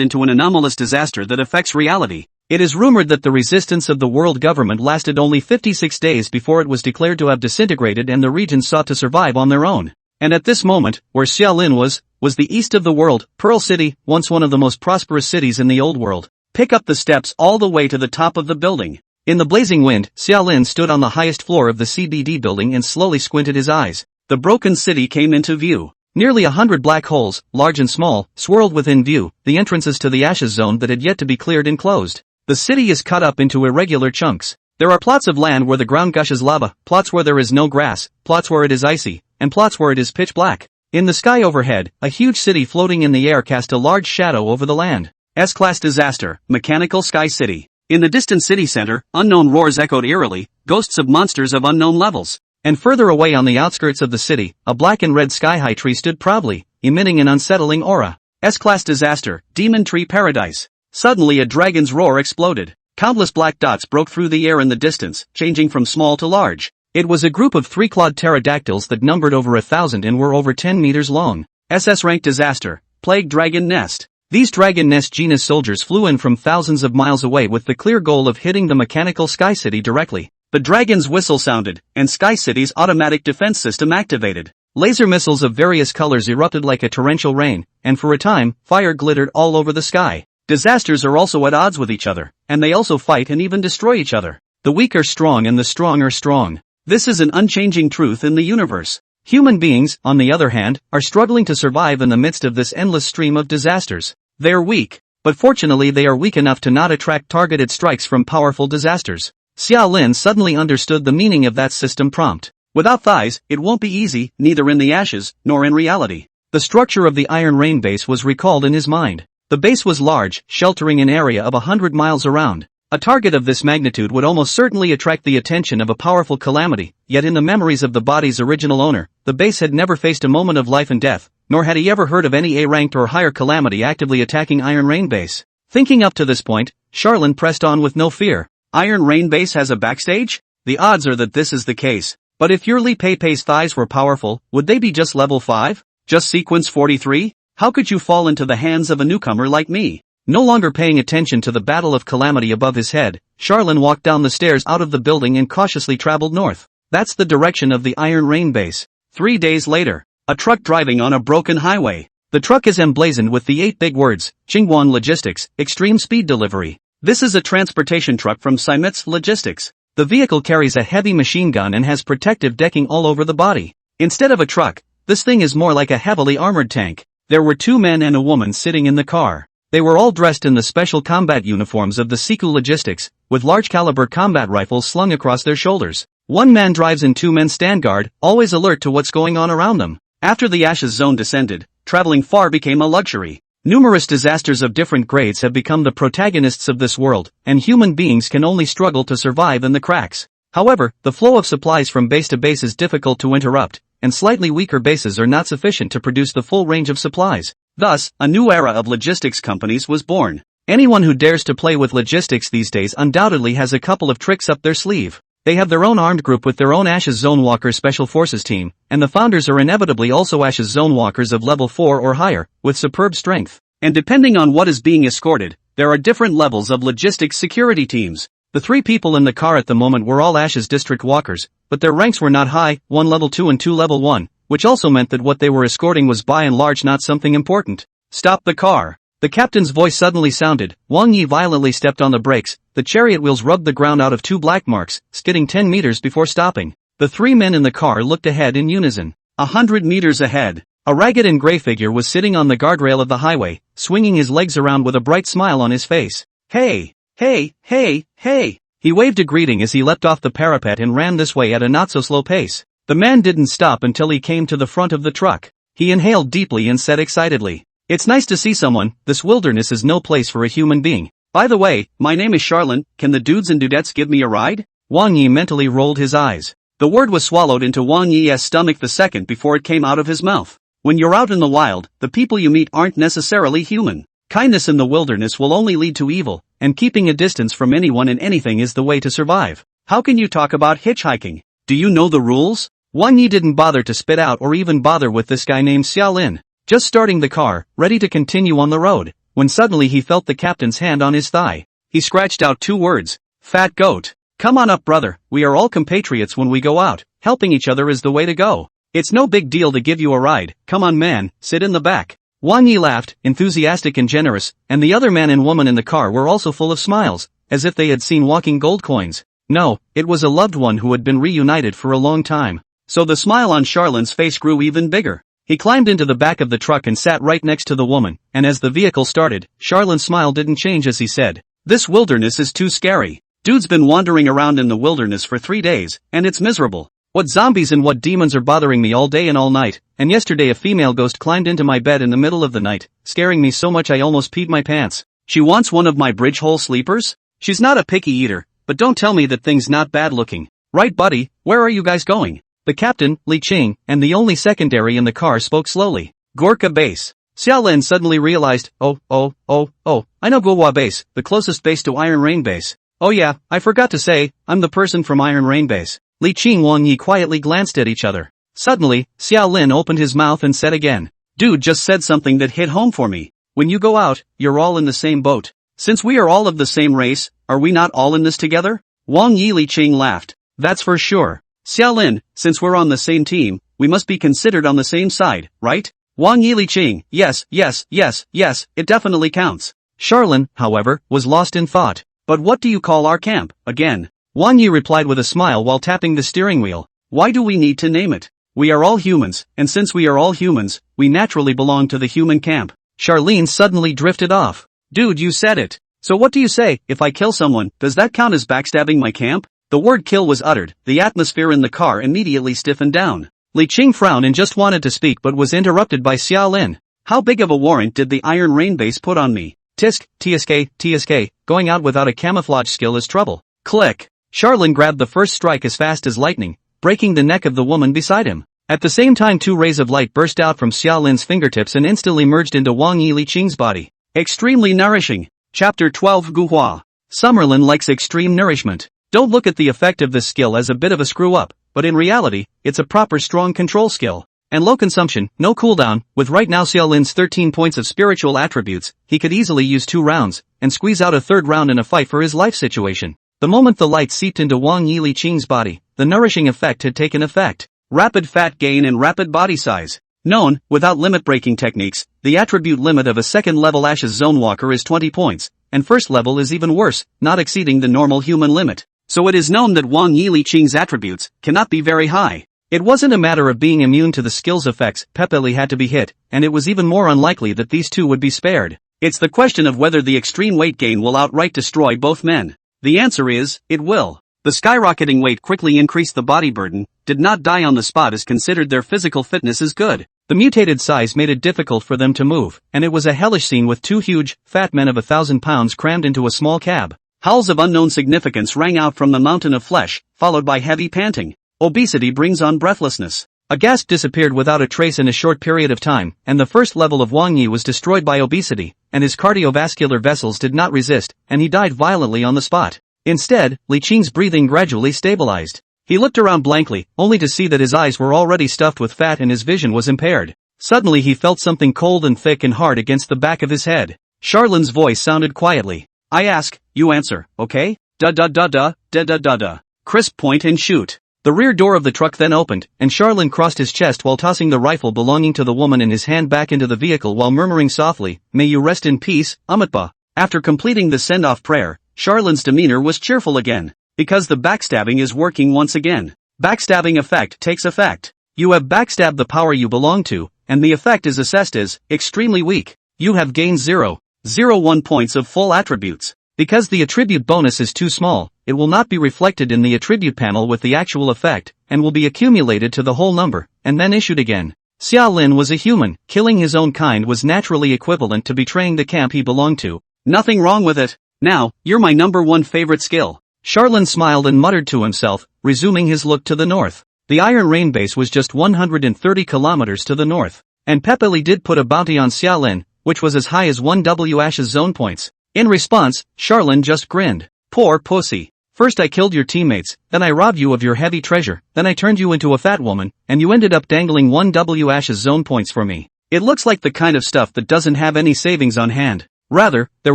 into an anomalous disaster that affects reality. It is rumored that the resistance of the world government lasted only 56 days before it was declared to have disintegrated and the region sought to survive on their own. And at this moment, where Xia Lin was the east of the world, Pearl City, once one of the most prosperous cities in the old world. Pick up the steps all the way to the top of the building. In the blazing wind, Xia Lin stood on the highest floor of the CBD building and slowly squinted his eyes. The broken city came into view. Nearly 100 black holes, large and small, swirled within view, the entrances to the Ashes Zone that had yet to be cleared and closed. The city is cut up into irregular chunks. There are plots of land where the ground gushes lava, plots where there is no grass, plots where it is icy, and plots where it is pitch black. In the sky overhead, a huge city floating in the air cast a large shadow over the land. S-Class Disaster, Mechanical Sky City. In the distant city center, unknown roars echoed eerily, ghosts of monsters of unknown levels. And further away on the outskirts of the city, a black and red sky-high tree stood proudly, emitting an unsettling aura. S-Class Disaster, Demon Tree Paradise. Suddenly a dragon's roar exploded. Countless black dots broke through the air in the distance, changing from small to large. It was a group of 3-clawed pterodactyls that numbered over 1,000 and were over 10 meters long. SS-Rank Disaster, Plague Dragon Nest. These Dragon Nest genus soldiers flew in from thousands of miles away with the clear goal of hitting the mechanical Sky City directly. The dragon's whistle sounded, and Sky City's automatic defense system activated. Laser missiles of various colors erupted like a torrential rain, and for a time, fire glittered all over the sky. Disasters are also at odds with each other, and they also fight and even destroy each other. The weak are strong and the strong are strong. This is an unchanging truth in the universe. Human beings, on the other hand, are struggling to survive in the midst of this endless stream of disasters. They are weak, but fortunately they are weak enough to not attract targeted strikes from powerful disasters. Xia Lin suddenly understood the meaning of that system prompt. Without thighs, it won't be easy, neither in the ashes, nor in reality. The structure of the Iron Rain base was recalled in his mind. The base was large, sheltering an area of 100 miles around. A target of this magnitude would almost certainly attract the attention of a powerful calamity, yet in the memories of the body's original owner, the base had never faced a moment of life and death, nor had he ever heard of any A-ranked or higher calamity actively attacking Iron Rain base. Thinking up to this point, Charlin pressed on with no fear. Iron Rain base has a backstage? The odds are that this is the case. But if Yurli Pepe's thighs were powerful, would they be just level 5? Just sequence 43? How could you fall into the hands of a newcomer like me? No longer paying attention to the battle of calamity above his head, Charlin walked down the stairs out of the building and cautiously traveled north. That's the direction of the Iron Rain base. 3 days later, a truck driving on a broken highway. The truck is emblazoned with the 8 big words, Jingguan Logistics, Extreme Speed Delivery. This is a transportation truck from Simitz Logistics. The vehicle carries a heavy machine gun and has protective decking all over the body. Instead of a truck, this thing is more like a heavily armored tank. There were 2 men and a woman sitting in the car. They were all dressed in the special combat uniforms of the Siku Logistics, with large-caliber combat rifles slung across their shoulders. 1 man drives and 2 men stand guard, always alert to what's going on around them. After the Ashes Zone descended, traveling far became a luxury. Numerous disasters of different grades have become the protagonists of this world, and human beings can only struggle to survive in the cracks. However, the flow of supplies from base to base is difficult to interrupt, and slightly weaker bases are not sufficient to produce the full range of supplies. Thus, a new era of logistics companies was born. Anyone who dares to play with logistics these days undoubtedly has a couple of tricks up their sleeve. They have their own armed group with their own Ashes Zone Walker Special Forces team, and the founders are inevitably also Ashes Zone Walkers of level 4 or higher, with superb strength. And depending on what is being escorted, there are different levels of logistics security teams. The 3 people in the car at the moment were all Ashes District Walkers, but their ranks were not high, 1 level 2 and 2 level 1, which also meant that what they were escorting was by and large not something important. Stop the car. The captain's voice suddenly sounded. Wang Yi violently stepped on the brakes. The chariot wheels rubbed the ground out of 2 black marks, skidding 10 meters before stopping. The 3 men in the car looked ahead in unison. 100 meters ahead, a ragged and gray figure was sitting on the guardrail of the highway, swinging his legs around with a bright smile on his face. Hey, hey, hey, hey. He waved a greeting as he leapt off the parapet and ran this way at a not-so-slow pace. The man didn't stop until he came to the front of the truck. He inhaled deeply and said excitedly, "It's nice to see someone. This wilderness is no place for a human being. By the way, my name is Charlin. Can the dudes and dudettes give me a ride?" Wang Yi mentally rolled his eyes. The word was swallowed into Wang Yi's stomach the second before it came out of his mouth. When you're out in the wild, the people you meet aren't necessarily human. Kindness in the wilderness will only lead to evil, and keeping a distance from anyone and anything is the way to survive. How can you talk about hitchhiking? Do you know the rules? Wang Yi didn't bother to spit out or even bother with this guy named Xiaolin, just starting the car, ready to continue on the road, when suddenly he felt the captain's hand on his thigh. He scratched out 2 words. Fat goat. Come on up, brother, we are all compatriots when we go out, helping each other is the way to go. It's no big deal to give you a ride, come on man, sit in the back. Wang Yi laughed, enthusiastic and generous, and the other man and woman in the car were also full of smiles, as if they had seen walking gold coins. No, it was a loved one who had been reunited for a long time. So the smile on Charlin's face grew even bigger. He climbed into the back of the truck and sat right next to the woman, and as the vehicle started, Charlin's smile didn't change as he said, "This wilderness is too scary. Dude's been wandering around in the wilderness for 3 days, and it's miserable. What zombies and what demons are bothering me all day and all night, and yesterday a female ghost climbed into my bed in the middle of the night, scaring me so much I almost peed my pants. She wants one of my bridge hole sleepers? She's not a picky eater, but don't tell me that thing's not bad looking. Right buddy, where are you guys going?" The captain, Li Qing, and the only secondary in the car spoke slowly. "Gorka Base." Xiaolin suddenly realized, I know Guohua Base, the closest base to Iron Rain Base. Oh yeah, I forgot to say, I'm the person from Iron Rain Base. Li Qing and Wang Yi quietly glanced at each other. Suddenly, Xiaolin opened his mouth and said again, "Dude just said something that hit home for me. When you go out, you're all in the same boat. Since we are all of the same race, are we not all in this together?" Wang Yi Li Qing laughed. "That's for sure. Xiaolin, since we're on the same team, we must be considered on the same side, right?" Wang Yi Li Qing, yes, it definitely counts. Charlin, however, was lost in thought. "But what do you call our camp, again?" Wang Yi replied with a smile while tapping the steering wheel. "Why do we need to name it? We are all humans, and since we are all humans, we naturally belong to the human camp." Charlene suddenly drifted off. "Dude, you said it. So what do you say, if I kill someone, does that count as backstabbing my camp?" The word kill was uttered, the atmosphere in the car immediately stiffened down. Li Qing frowned and just wanted to speak but was interrupted by Xiaolin. "How big of a warrant did the Iron Rain Base put on me?" TSK, going out without a camouflage skill is trouble. Click. Charlin grabbed the first strike as fast as lightning, breaking the neck of the woman beside him. At the same time 2 rays of light burst out from Xiaolin's fingertips and instantly merged into Wang Yi Li Qing's body. Extremely nourishing. Chapter 12 Guhua. Summerlin likes extreme nourishment. Don't look at the effect of this skill as a bit of a screw-up, but in reality, it's a proper strong control skill. and low consumption, no cooldown. With right now Xiaolin's 13 points of spiritual attributes, he could easily use 2 rounds, and squeeze out a 3rd round in a fight for his life situation. The moment the light seeped into Wang Yili Qing's body, the nourishing effect had taken effect. Rapid fat gain and rapid body size. Known, without limit-breaking techniques, the attribute limit of a second-level Ashes Zone Walker is 20 points, and first level is even worse, not exceeding the normal human limit. So it is known that Wang Yili Qing's attributes cannot be very high. It wasn't a matter of being immune to the skill's effects, Pepe Li had to be hit, and it was even more unlikely that these two would be spared. It's the question of whether the extreme weight gain will outright destroy both men. The answer is, it will. The skyrocketing weight quickly increased the body burden, did not die on the spot as considered their physical fitness is good. The mutated size made it difficult for them to move, and it was a hellish scene with 2 huge, fat men of 1,000 pounds crammed into a small cab. Howls of unknown significance rang out from the mountain of flesh, followed by heavy panting. Obesity brings on breathlessness. A gasp disappeared without a trace in a short period of time, and the first level of Wang Yi was destroyed by obesity, and his cardiovascular vessels did not resist, and he died violently on the spot. Instead, Li Qing's breathing gradually stabilized. He looked around blankly, only to see that his eyes were already stuffed with fat and his vision was impaired. Suddenly he felt something cold and thick and hard against the back of his head. Charlin's voice sounded quietly. I ask, you answer, okay? Da-da-da-da, crisp point and shoot. The rear door of the truck then opened, and Charlin crossed his chest while tossing the rifle belonging to the woman in his hand back into the vehicle while murmuring softly, "May you rest in peace, Amitba." After completing the send-off prayer, Charlin's demeanor was cheerful again. Because the backstabbing is working once again. Backstabbing effect takes effect. You have backstabbed the power you belong to, and the effect is assessed as extremely weak. You have gained 0.01 points of full attributes. Because the attribute bonus is too small, it will not be reflected in the attribute panel with the actual effect, and will be accumulated to the whole number, and then issued again. Xiaolin was a human, killing his own kind was naturally equivalent to betraying the camp he belonged to. Nothing wrong with it. Now, you're my #1 favorite skill. Charlin smiled and muttered to himself, resuming his look to the north. The Iron Rain base was just 130 kilometers to the north, and Pepe Li did put a bounty on Xiaolin, which was as high as 1W Ashes zone points. In response, Charlin just grinned. Poor pussy. First I killed your teammates, then I robbed you of your heavy treasure, then I turned you into a fat woman, and you ended up dangling 1W Ashes zone points for me. It looks like the kind of stuff that doesn't have any savings on hand. Rather, there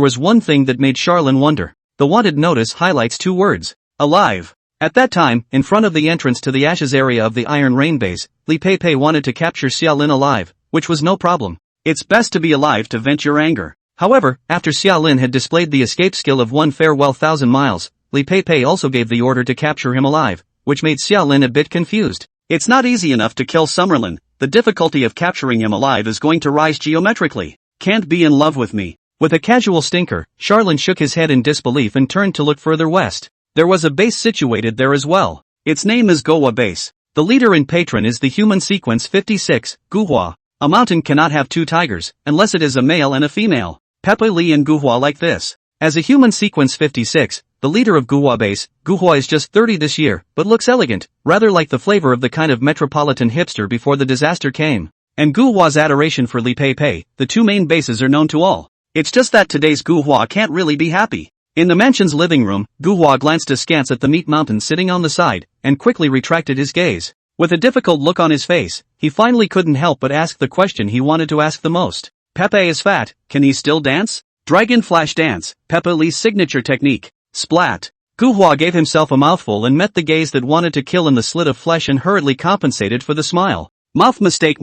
was one thing that made Charlin wonder. The wanted notice highlights 2 words. Alive. At that time, in front of the entrance to the Ashes area of the Iron Rain base, Li Pei wanted to capture Xiaolin alive, which was no problem. It's best to be alive to vent your anger. However, after Xiaolin had displayed the escape skill of 1 farewell 1,000 miles, Li Pei also gave the order to capture him alive, which made Xiaolin a bit confused. It's not easy enough to kill Summerlin, the difficulty of capturing him alive is going to rise geometrically. Can't be in love with me. With a casual stinker, Charlin shook his head in disbelief and turned to look further west. There was a base situated there as well. Its name is Gowa Base. The leader and patron is the human sequence 56, Guhua. A mountain cannot have 2 tigers, unless it is a male and a female. Pepe Li and Guhua like this. As a human sequence 56, the leader of Guhua Base, Guhua is just 30 this year, but looks elegant, rather like the flavor of the kind of metropolitan hipster before the disaster came. And Guhua's adoration for Li Pei, the 2 main bases are known to all. It's just that today's Guhua can't really be happy. In the mansion's living room, Guhua glanced askance at the meat mountain sitting on the side, and quickly retracted his gaze. With a difficult look on his face, he finally couldn't help but ask the question he wanted to ask the most. Pepe is fat, can he still dance? Dragon Flash Dance, Pepe Li's signature technique. Splat. Guhua gave himself a mouthful and met the gaze that wanted to kill in the slit of flesh and hurriedly compensated for the smile. Mouth mistake,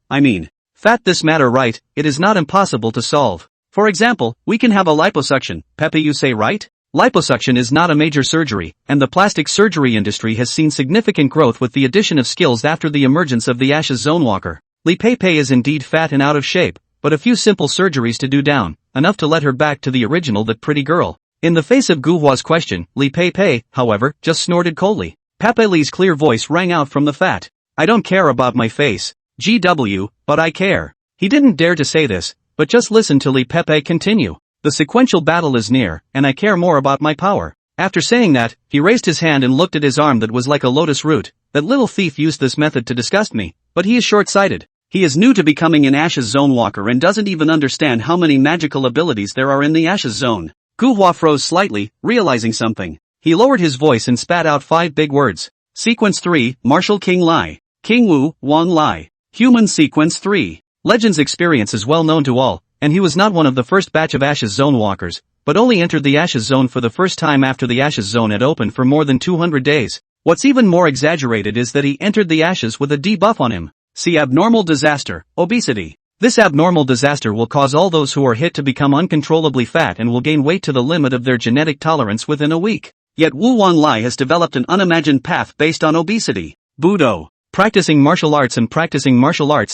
I mean. Fat this matter right, it is not impossible to solve. For example, we can have a liposuction, Pepe you say right? Liposuction is not a major surgery, and the plastic surgery industry has seen significant growth with the addition of skills after the emergence of the Ashes Zone Walker. Li Pei is indeed fat and out of shape, but a few simple surgeries to do down, enough to let her back to the original that pretty girl. In the face of Guhua's question, Li Pei, however, just snorted coldly. Pepe Li's clear voice rang out from the fat. I don't care about my face. GW, but I care. He didn't dare to say this, but just listen to Li Pei continue. The sequential battle is near, and I care more about my power. After saying that, he raised his hand and looked at his arm that was like a lotus root. That little thief used this method to disgust me, but he is short-sighted. He is new to becoming an Ashes Zone Walker and doesn't even understand how many magical abilities there are in the Ashes Zone. Guhua froze slightly, realizing something. He lowered his voice and spat out 5 big words. Sequence 3, Martial King Lai. King Wu, Wan Lai. Human Sequence 3. Legend's experience is well known to all, and he was not one of the first batch of Ashes Zone walkers, but only entered the Ashes Zone for the first time after the Ashes Zone had opened for more than 200 days. What's even more exaggerated is that he entered the Ashes with a debuff on him. See abnormal disaster, obesity. This abnormal disaster will cause all those who are hit to become uncontrollably fat and will gain weight to the limit of their genetic tolerance within a week. Yet Wu Wanlai has developed an unimagined path based on obesity. Budo. Practicing martial arts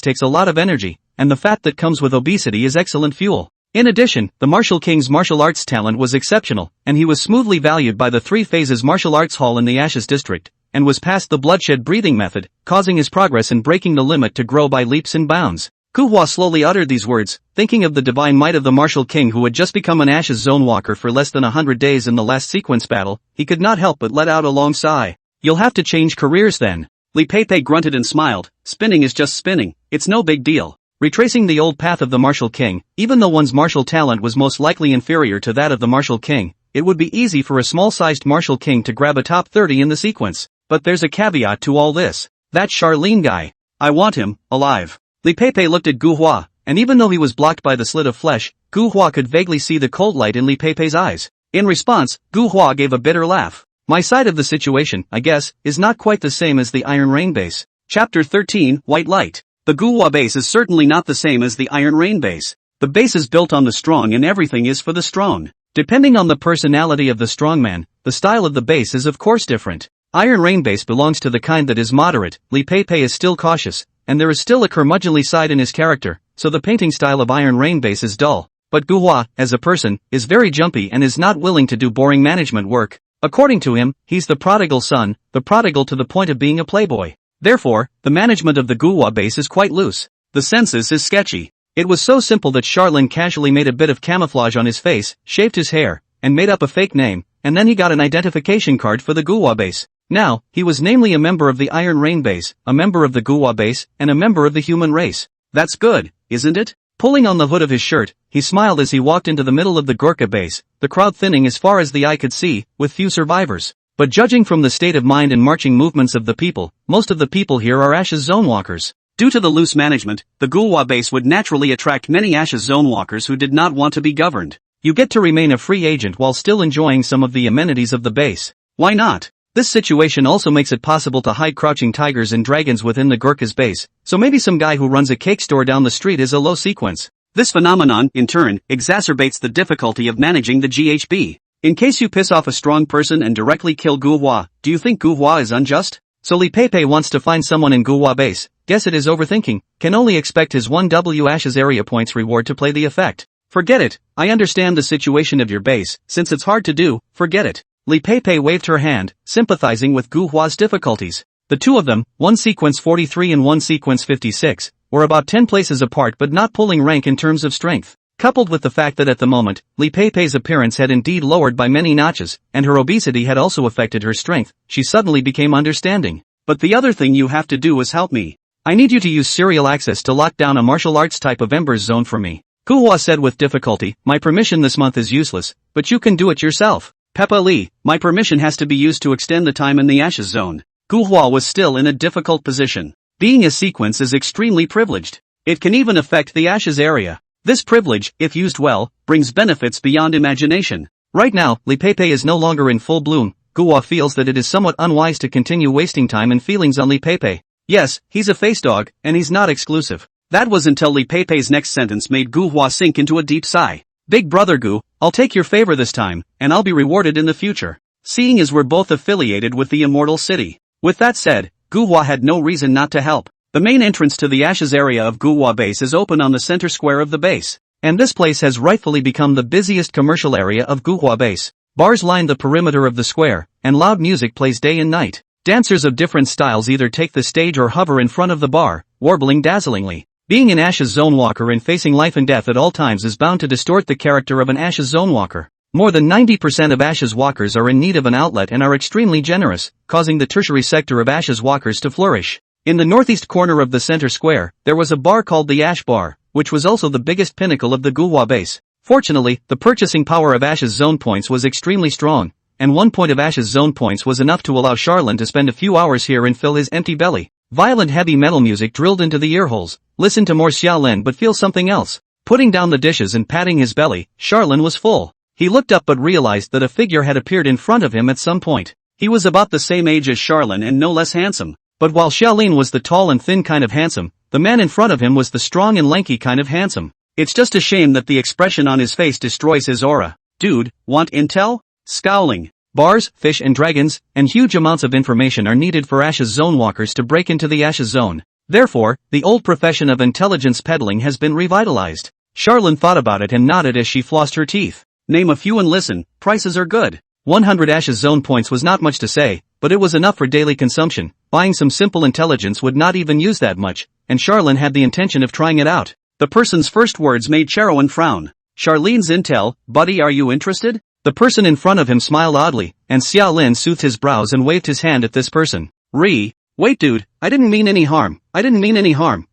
takes a lot of energy, and the fat that comes with obesity is excellent fuel. In addition, the Martial King's martial arts talent was exceptional, and he was smoothly valued by the Three Phases Martial Arts Hall in the Ashes District, and was past the bloodshed breathing method, causing his progress in breaking the limit to grow by leaps and bounds. Guhua slowly uttered these words, thinking of the divine might of the Martial King who had just become an Ashes Zone walker for less than 100 days in the last sequence battle. He could not help but let out a long sigh. You'll have to change careers then. Li Pei grunted and smiled. Spinning is just spinning, it's no big deal. Retracing the old path of the Martial King, even though one's martial talent was most likely inferior to that of the Martial King, it would be easy for a small-sized Martial King to grab a top 30 in the sequence. But there's a caveat to all this. That Charlene guy. I want him, alive. Li Pei looked at Guhua, and even though he was blocked by the slit of flesh, Guhua could vaguely see the cold light in Li Pei's eyes. In response, Guhua gave a bitter laugh. My side of the situation, I guess, is not quite the same as the Iron Rain base. Chapter 13, White Light. The Guhua base is certainly not the same as the Iron Rain base. The base is built on the strong and everything is for the strong. Depending on the personality of the strongman, the style of the base is of course different. Iron Rain base belongs to the kind that is moderate. Li Pei is still cautious, and there is still a curmudgeonly side in his character, so the painting style of Iron Rain base is dull. But Guhua, as a person, is very jumpy and is not willing to do boring management work. According to him, he's the prodigal son, the prodigal to the point of being a playboy. Therefore, the management of the Guhua base is quite loose. The census is sketchy. It was so simple that Charlene casually made a bit of camouflage on his face, shaved his hair, and made up a fake name, and then he got an identification card for the Guhua base. Now, he was namely a member of the Iron Rain base, a member of the Guhua base, and a member of the human race. That's good, isn't it? Pulling on the hood of his shirt, he smiled as he walked into the middle of the Gurkha base, the crowd thinning as far as the eye could see, with few survivors. But judging from the state of mind and marching movements of the people, most of the people here are Ashes Zone walkers. Due to the loose management, the Guhua base would naturally attract many Ashes Zone walkers who did not want to be governed. You get to remain a free agent while still enjoying some of the amenities of the base. Why not? This situation also makes it possible to hide crouching tigers and dragons within the Gurkha's base, so maybe some guy who runs a cake store down the street is a low sequence. This phenomenon, in turn, exacerbates the difficulty of managing the GHB. In case you piss off a strong person and directly kill Guhua, do you think Guhua is unjust? So Li Pei wants to find someone in Guhua base, guess it is overthinking, can only expect his 1W Ashes area points reward to play the effect. Forget it, I understand the situation of your base, since it's hard to do, forget it. Li Pei waved her hand, sympathizing with Guhua's difficulties. The two of them, one sequence 43 and one sequence 56, were about 10 places apart but not pulling rank in terms of strength. Coupled with the fact that at the moment, Li Pei's appearance had indeed lowered by many notches, and her obesity had also affected her strength, she suddenly became understanding. But the other thing you have to do is help me. I need you to use serial access to lock down a martial arts type of Embers zone for me. Guhua said with difficulty, my permission this month is useless, but you can do it yourself. Peppa Lee, my permission has to be used to extend the time in the Ashes zone. Guhua was still in a difficult position. Being a sequence is extremely privileged. It can even affect the Ashes area. This privilege, if used well, brings benefits beyond imagination. Right now, Li Pei is no longer in full bloom. Guhua feels that it is somewhat unwise to continue wasting time and feelings on Li Pei. Yes, he's a face dog, and he's not exclusive. That was until Li Pei's next sentence made Guhua sink into a deep sigh. Big brother Gu, I'll take your favor this time, and I'll be rewarded in the future. Seeing as we're both affiliated with the Immortal City. With that said, Guhua had no reason not to help. The main entrance to the Ashes area of Guhua base is open on the center square of the base. And this place has rightfully become the busiest commercial area of Guhua base. Bars line the perimeter of the square, and loud music plays day and night. Dancers of different styles either take the stage or hover in front of the bar, warbling dazzlingly. Being an Ashes Zone walker and facing life and death at all times is bound to distort the character of an Ashes Zone walker. More than 90% of Ashes walkers are in need of an outlet and are extremely generous, causing the tertiary sector of Ashes walkers to flourish. In the northeast corner of the center square, there was a bar called the Ash Bar, which was also the biggest pinnacle of the Guhua base. Fortunately, the purchasing power of Ashes Zone points was extremely strong, and 1 point of Ashes Zone points was enough to allow Charlene to spend a few hours here and fill his empty belly. Violent heavy metal music drilled into the earholes. Listen to more Xiaolin but feel something else. Putting down the dishes and patting his belly, Charlin was full. He looked up but realized that a figure had appeared in front of him at some point. He was about the same age as Charlin and no less handsome. But while Xiaolin was the tall and thin kind of handsome, the man in front of him was the strong and lanky kind of handsome. It's just a shame that the expression on his face destroys his aura. Dude, want intel? Scowling. Bars, fish and dragons, and huge amounts of information are needed for Ashes Zone walkers to break into the Ashes Zone. Therefore, the old profession of intelligence peddling has been revitalized. Charlin thought about it and nodded as she flossed her teeth. Name a few and listen, prices are good. 100 Ashes Zone points was not much to say, but it was enough for daily consumption. Buying some simple intelligence would not even use that much, and Charlin had the intention of trying it out. The person's first words made Charoen frown. Charlene's intel, buddy, are you interested? The person in front of him smiled oddly, and Xiaolin soothed his brows and waved his hand at this person. Wait dude, I didn't mean any harm.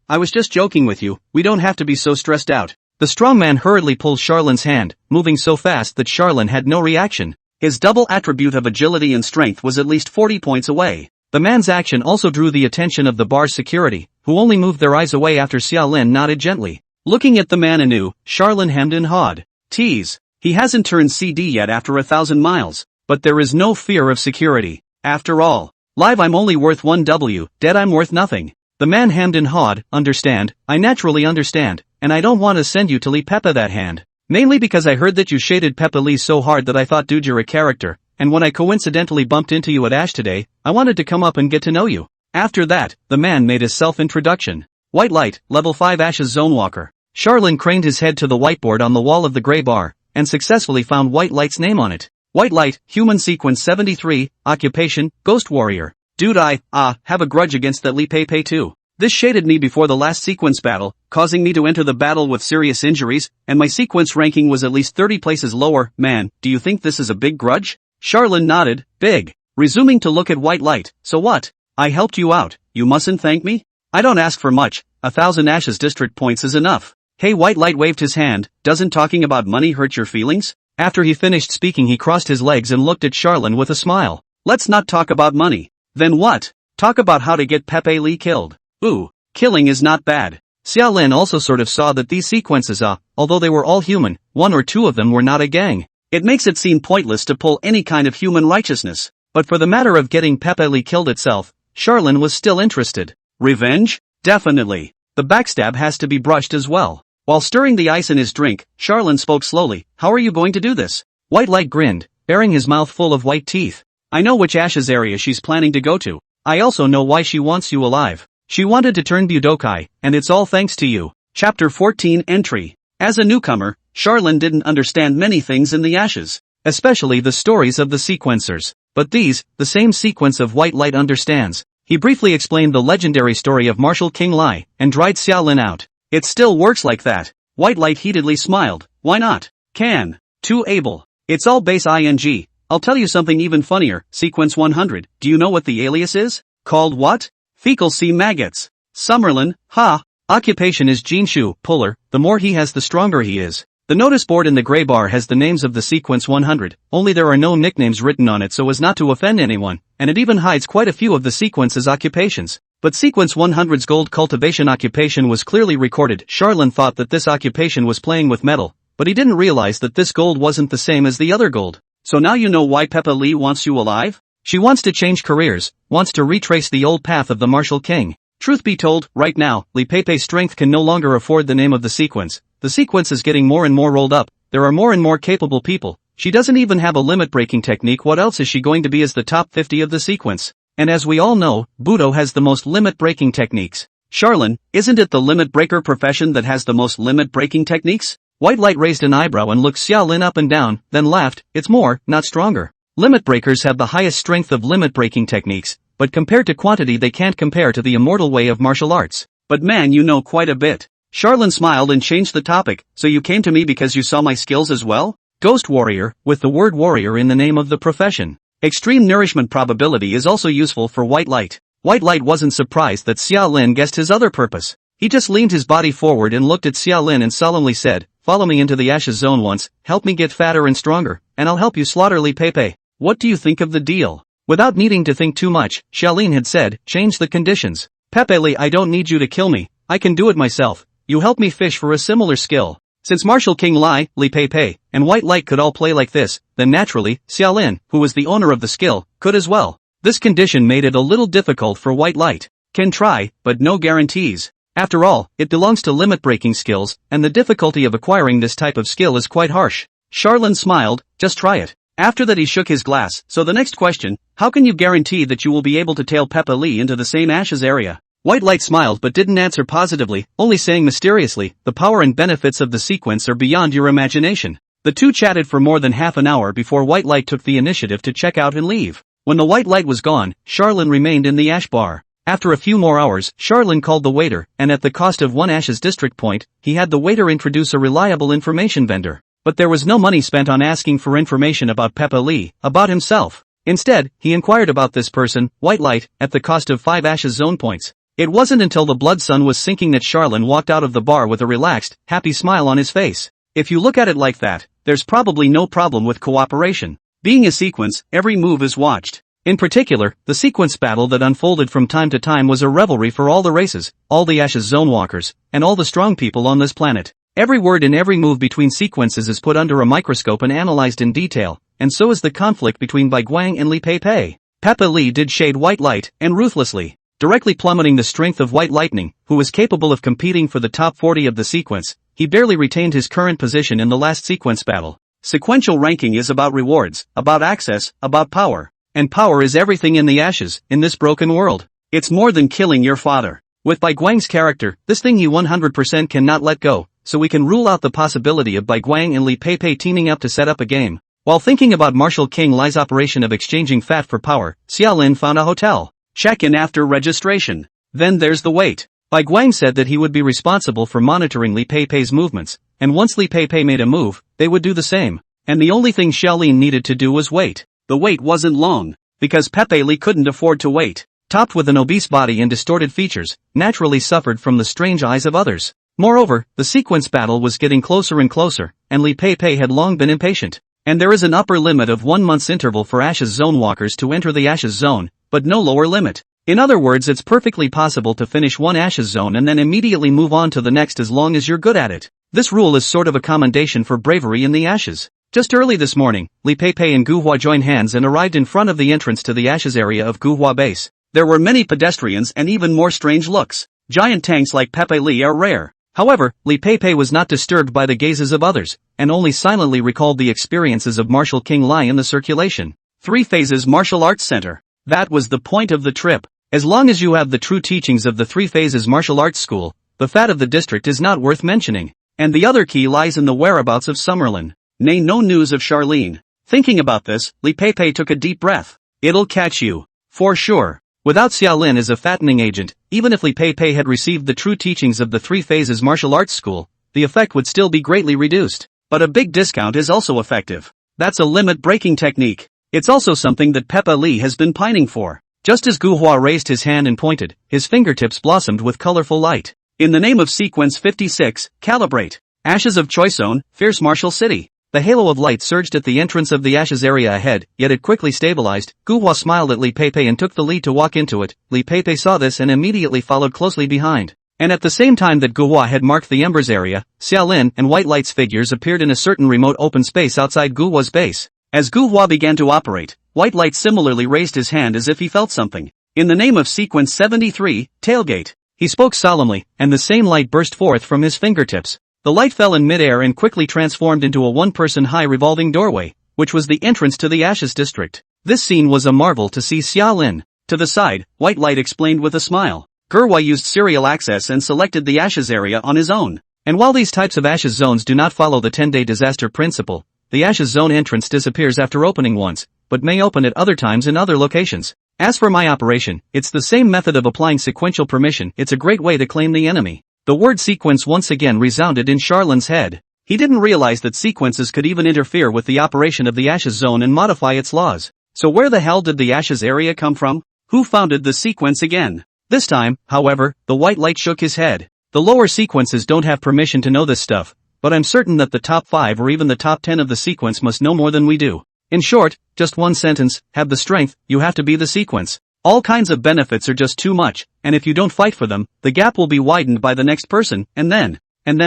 I was just joking with you, we don't have to be so stressed out. The strong man hurriedly pulled Charlin's hand, moving so fast that Charlin had no reaction. His double attribute of agility and strength was at least 40 points away. The man's action also drew the attention of the bar's security, who only moved their eyes away after Xiaolin nodded gently. Looking at the man anew, Charlin hemmed and hawed. Tease. He hasn't turned CD yet after 1,000 miles. But there is no fear of security. After all, live I'm only worth 1 W, dead I'm worth nothing. The man hemmed and hawed. Understand, I naturally understand, and I don't want to send you to Lee Peppa that hand. Mainly because I heard that you shaded Peppa Lee so hard that I thought dude you're a character, and when I coincidentally bumped into you at Ash today, I wanted to come up and get to know you. After that, the man made his self-introduction. White Light, level 5 Ashes Zone Walker. Charlin craned his head to the whiteboard on the wall of the gray bar, and successfully found White Light's name on it. White Light, Human Sequence 73, Occupation, Ghost Warrior. Dude I have a grudge against that Li Pei Pei too. This shaded me before the last sequence battle, causing me to enter the battle with serious injuries, and my sequence ranking was at least 30 places lower. Man, do you think this is a big grudge? Charlin nodded, big. Resuming to look at White Light, so what? I helped you out, you mustn't thank me? I don't ask for much, 1,000 Ashes District points is enough. Hey, White Light waved his hand. Doesn't talking about money hurt your feelings? After he finished speaking he crossed his legs and looked at Charlin with a smile. Let's not talk about money. Then what? Talk about how to get Pepe Lee killed. Ooh, killing is not bad. Xiaolin also sort of saw that these sequences although they were all human, 1 or 2 of them were not a gang. It makes it seem pointless to pull any kind of human righteousness. But for the matter of getting Pepe Lee killed itself, Charlin was still interested. Revenge? Definitely. The backstab has to be brushed as well. While stirring the ice in his drink, Charlin spoke slowly. How are you going to do this? White Light grinned, baring his mouth full of white teeth. I know which Ashes area she's planning to go to. I also know why she wants you alive. She wanted to turn Budokai, and it's all thanks to you. Chapter 14 Entry. As a newcomer, Charlin didn't understand many things in the Ashes. Especially the stories of the sequencers. But these, the same sequence of White Light understands. He briefly explained the legendary story of Martial King Lai, and dried Xiaolin out. It still works like that. White Light heatedly smiled. Why not? Can. Too able. It's all base ing. I'll tell you something even funnier. Sequence 100. Do you know what the alias is? Called what? Fecal sea maggots. Summerlin, ha. Occupation is Jinshu, puller. The more he has the stronger he is. The notice board in the gray bar has the names of the sequence 100, only there are no nicknames written on it so as not to offend anyone, and it even hides quite a few of the sequence's occupations. But sequence 100's gold cultivation occupation was clearly recorded. Charlin thought that this occupation was playing with metal, but he didn't realize that this gold wasn't the same as the other gold. So now you know why Peppa Lee wants you alive? She wants to change careers, wants to retrace the old path of the martial king. Truth be told, right now, Li Pei's strength can no longer afford the name of the sequence. The sequence is getting more and more rolled up, there are more and more capable people. She doesn't even have a limit-breaking technique. What else is she going to be as the top 50 of the sequence? And as we all know, Budo has the most limit-breaking techniques. Charlin, isn't it the limit-breaker profession that has the most limit-breaking techniques? White Light raised an eyebrow and looked Xiaolin up and down, then laughed. It's more, not stronger. Limit breakers have the highest strength of limit-breaking techniques, but compared to quantity they can't compare to the immortal way of martial arts. But man, you know quite a bit. Charlin smiled and changed the topic. So you came to me because you saw my skills as well? Ghost Warrior, with the word warrior in the name of the profession. Extreme nourishment probability is also useful for White Light. White Light wasn't surprised that Xiaolin guessed his other purpose. He just leaned his body forward and looked at Xiaolin and solemnly said, "Follow me into the Ashes Zone once, help me get fatter and stronger, and I'll help you slaughter Li Pei. What do you think of the deal?" Without needing to think too much, Xiaolin had said, "Change the conditions." Pepe Lee, I don't need you to kill me, I can do it myself, you help me fish for a similar skill. Since Martial King Lai, Li Pei, and White Light could all play like this, then naturally, Xiaolin, who was the owner of the skill, could as well. This condition made it a little difficult for White Light. Can try, but no guarantees. After all, it belongs to limit-breaking skills, and the difficulty of acquiring this type of skill is quite harsh. Charlin smiled, just try it. After that he shook his glass. So the next question, how can you guarantee that you will be able to tail Pepe Lee into the same Ashes area? White Light smiled but didn't answer positively, only saying mysteriously, the power and benefits of the sequence are beyond your imagination. The two chatted for more than half an hour before White Light took the initiative to check out and leave. When the White Light was gone, Charlin remained in the ash bar. After a few more hours, Charlin called the waiter, and at the cost of 1 Ashes district point, he had the waiter introduce a reliable information vendor. But there was no money spent on asking for information about Pepe Lee, about himself. Instead, he inquired about this person, White Light, at the cost of 5 Ashes zone points. It wasn't until the blood sun was sinking that Charlin walked out of the bar with a relaxed, happy smile on his face. If you look at it like that, there's probably no problem with cooperation. Being a sequence, every move is watched. In particular, the sequence battle that unfolded from time to time was a revelry for all the races, all the Ashes zone walkers, and all the strong people on this planet. Every word and every move between sequences is put under a microscope and analyzed in detail, and so is the conflict between Bai Guang and Li Pei. Pepe Lee did shade White Light, and ruthlessly, directly plummeting the strength of White Lightning, who was capable of competing for the top 40 of the sequence. He barely retained his current position in the last sequence battle. Sequential ranking is about rewards, about access, about power. And power is everything in the Ashes, in this broken world. It's more than killing your father. With Bai Guang's character, this thing he 100% cannot let go, so we can rule out the possibility of Bai Guang and Li Pei teaming up to set up a game. While thinking about Martial King Lai's operation of exchanging fat for power, Xiaolin found a hotel. Check-in after registration. Then there's the wait. Bai Guang said that he would be responsible for monitoring Li Pei's movements, and once Li Pei made a move, they would do the same. And the only thing Xiaolin needed to do was wait. The wait wasn't long, because Pepe Lee couldn't afford to wait. Topped with an obese body and distorted features, naturally suffered from the strange eyes of others. Moreover, the sequence battle was getting closer and closer, and Li Pei had long been impatient. And there is an upper limit of 1 month's interval for Ashes zone walkers to enter the Ashes zone, but no lower limit. In other words, it's perfectly possible to finish one Ashes zone and then immediately move on to the next as long as you're good at it. This rule is sort of a commendation for bravery in the Ashes. Just early this morning, Li Pei and Gu Hua joined hands and arrived in front of the entrance to the Ashes area of Gu Hua base. There were many pedestrians and even more strange looks. Giant tanks like Pepe Lee are rare. However, Li Pei was not disturbed by the gazes of others, and only silently recalled the experiences of Martial King Lai in the circulation. 3 Phases Martial Arts Center. That was the point of the trip. As long as you have the true teachings of the 3 Phases Martial Arts School, the fat of the district is not worth mentioning. And the other key lies in the whereabouts of Summerlin. Nay, no news of Charlene. Thinking about this, Li Pei took a deep breath. It'll catch you. For sure. Without Xiaolin as a fattening agent, even if Li Pei had received the true teachings of the 3 Phases Martial Arts School, the effect would still be greatly reduced. But a big discount is also effective. That's a limit-breaking technique. It's also something that Pepe Lee has been pining for. Just as Gu Hua raised his hand and pointed, his fingertips blossomed with colorful light. In the name of Sequence 56, calibrate. Ashes of Choice Fierce Martial City. The halo of light surged at the entrance of the Ashes area ahead, yet it quickly stabilized. Gu Hua smiled at Li Pei and took the lead to walk into it. Li Pei saw this and immediately followed closely behind. And at the same time that Gu Hua had marked the Embers area, Xiaolin and White Light's figures appeared in a certain remote open space outside Gu Hua's base. As Gu Hua began to operate, White Light similarly raised his hand as if he felt something. In the name of Sequence 73, tailgate. He spoke solemnly, and the same light burst forth from his fingertips. The light fell in midair and quickly transformed into a 1-person-high revolving doorway, which was the entrance to the Ashes district. This scene was a marvel to see Xiaolin. To the side, White Light explained with a smile. Gerwa used serial access and selected the Ashes area on his own. And while these types of Ashes zones do not follow the 10-day disaster principle, the Ashes zone entrance disappears after opening once, but may open at other times in other locations. As for my operation, it's the same method of applying sequential permission. It's a great way to claim the enemy. The word sequence once again resounded in Charlin's head. He didn't realize that sequences could even interfere with the operation of the Ashes zone and modify its laws. So where the hell did the Ashes area come from? Who founded the sequence again? This time, however, the White Light shook his head. The lower sequences don't have permission to know this stuff, but I'm certain that the top 5 or even the top 10 of the sequence must know more than we do. In short, just one sentence, have the strength, you have to be the sequence. All kinds of benefits are just too much, and if you don't fight for them, the gap will be widened by the next person, and then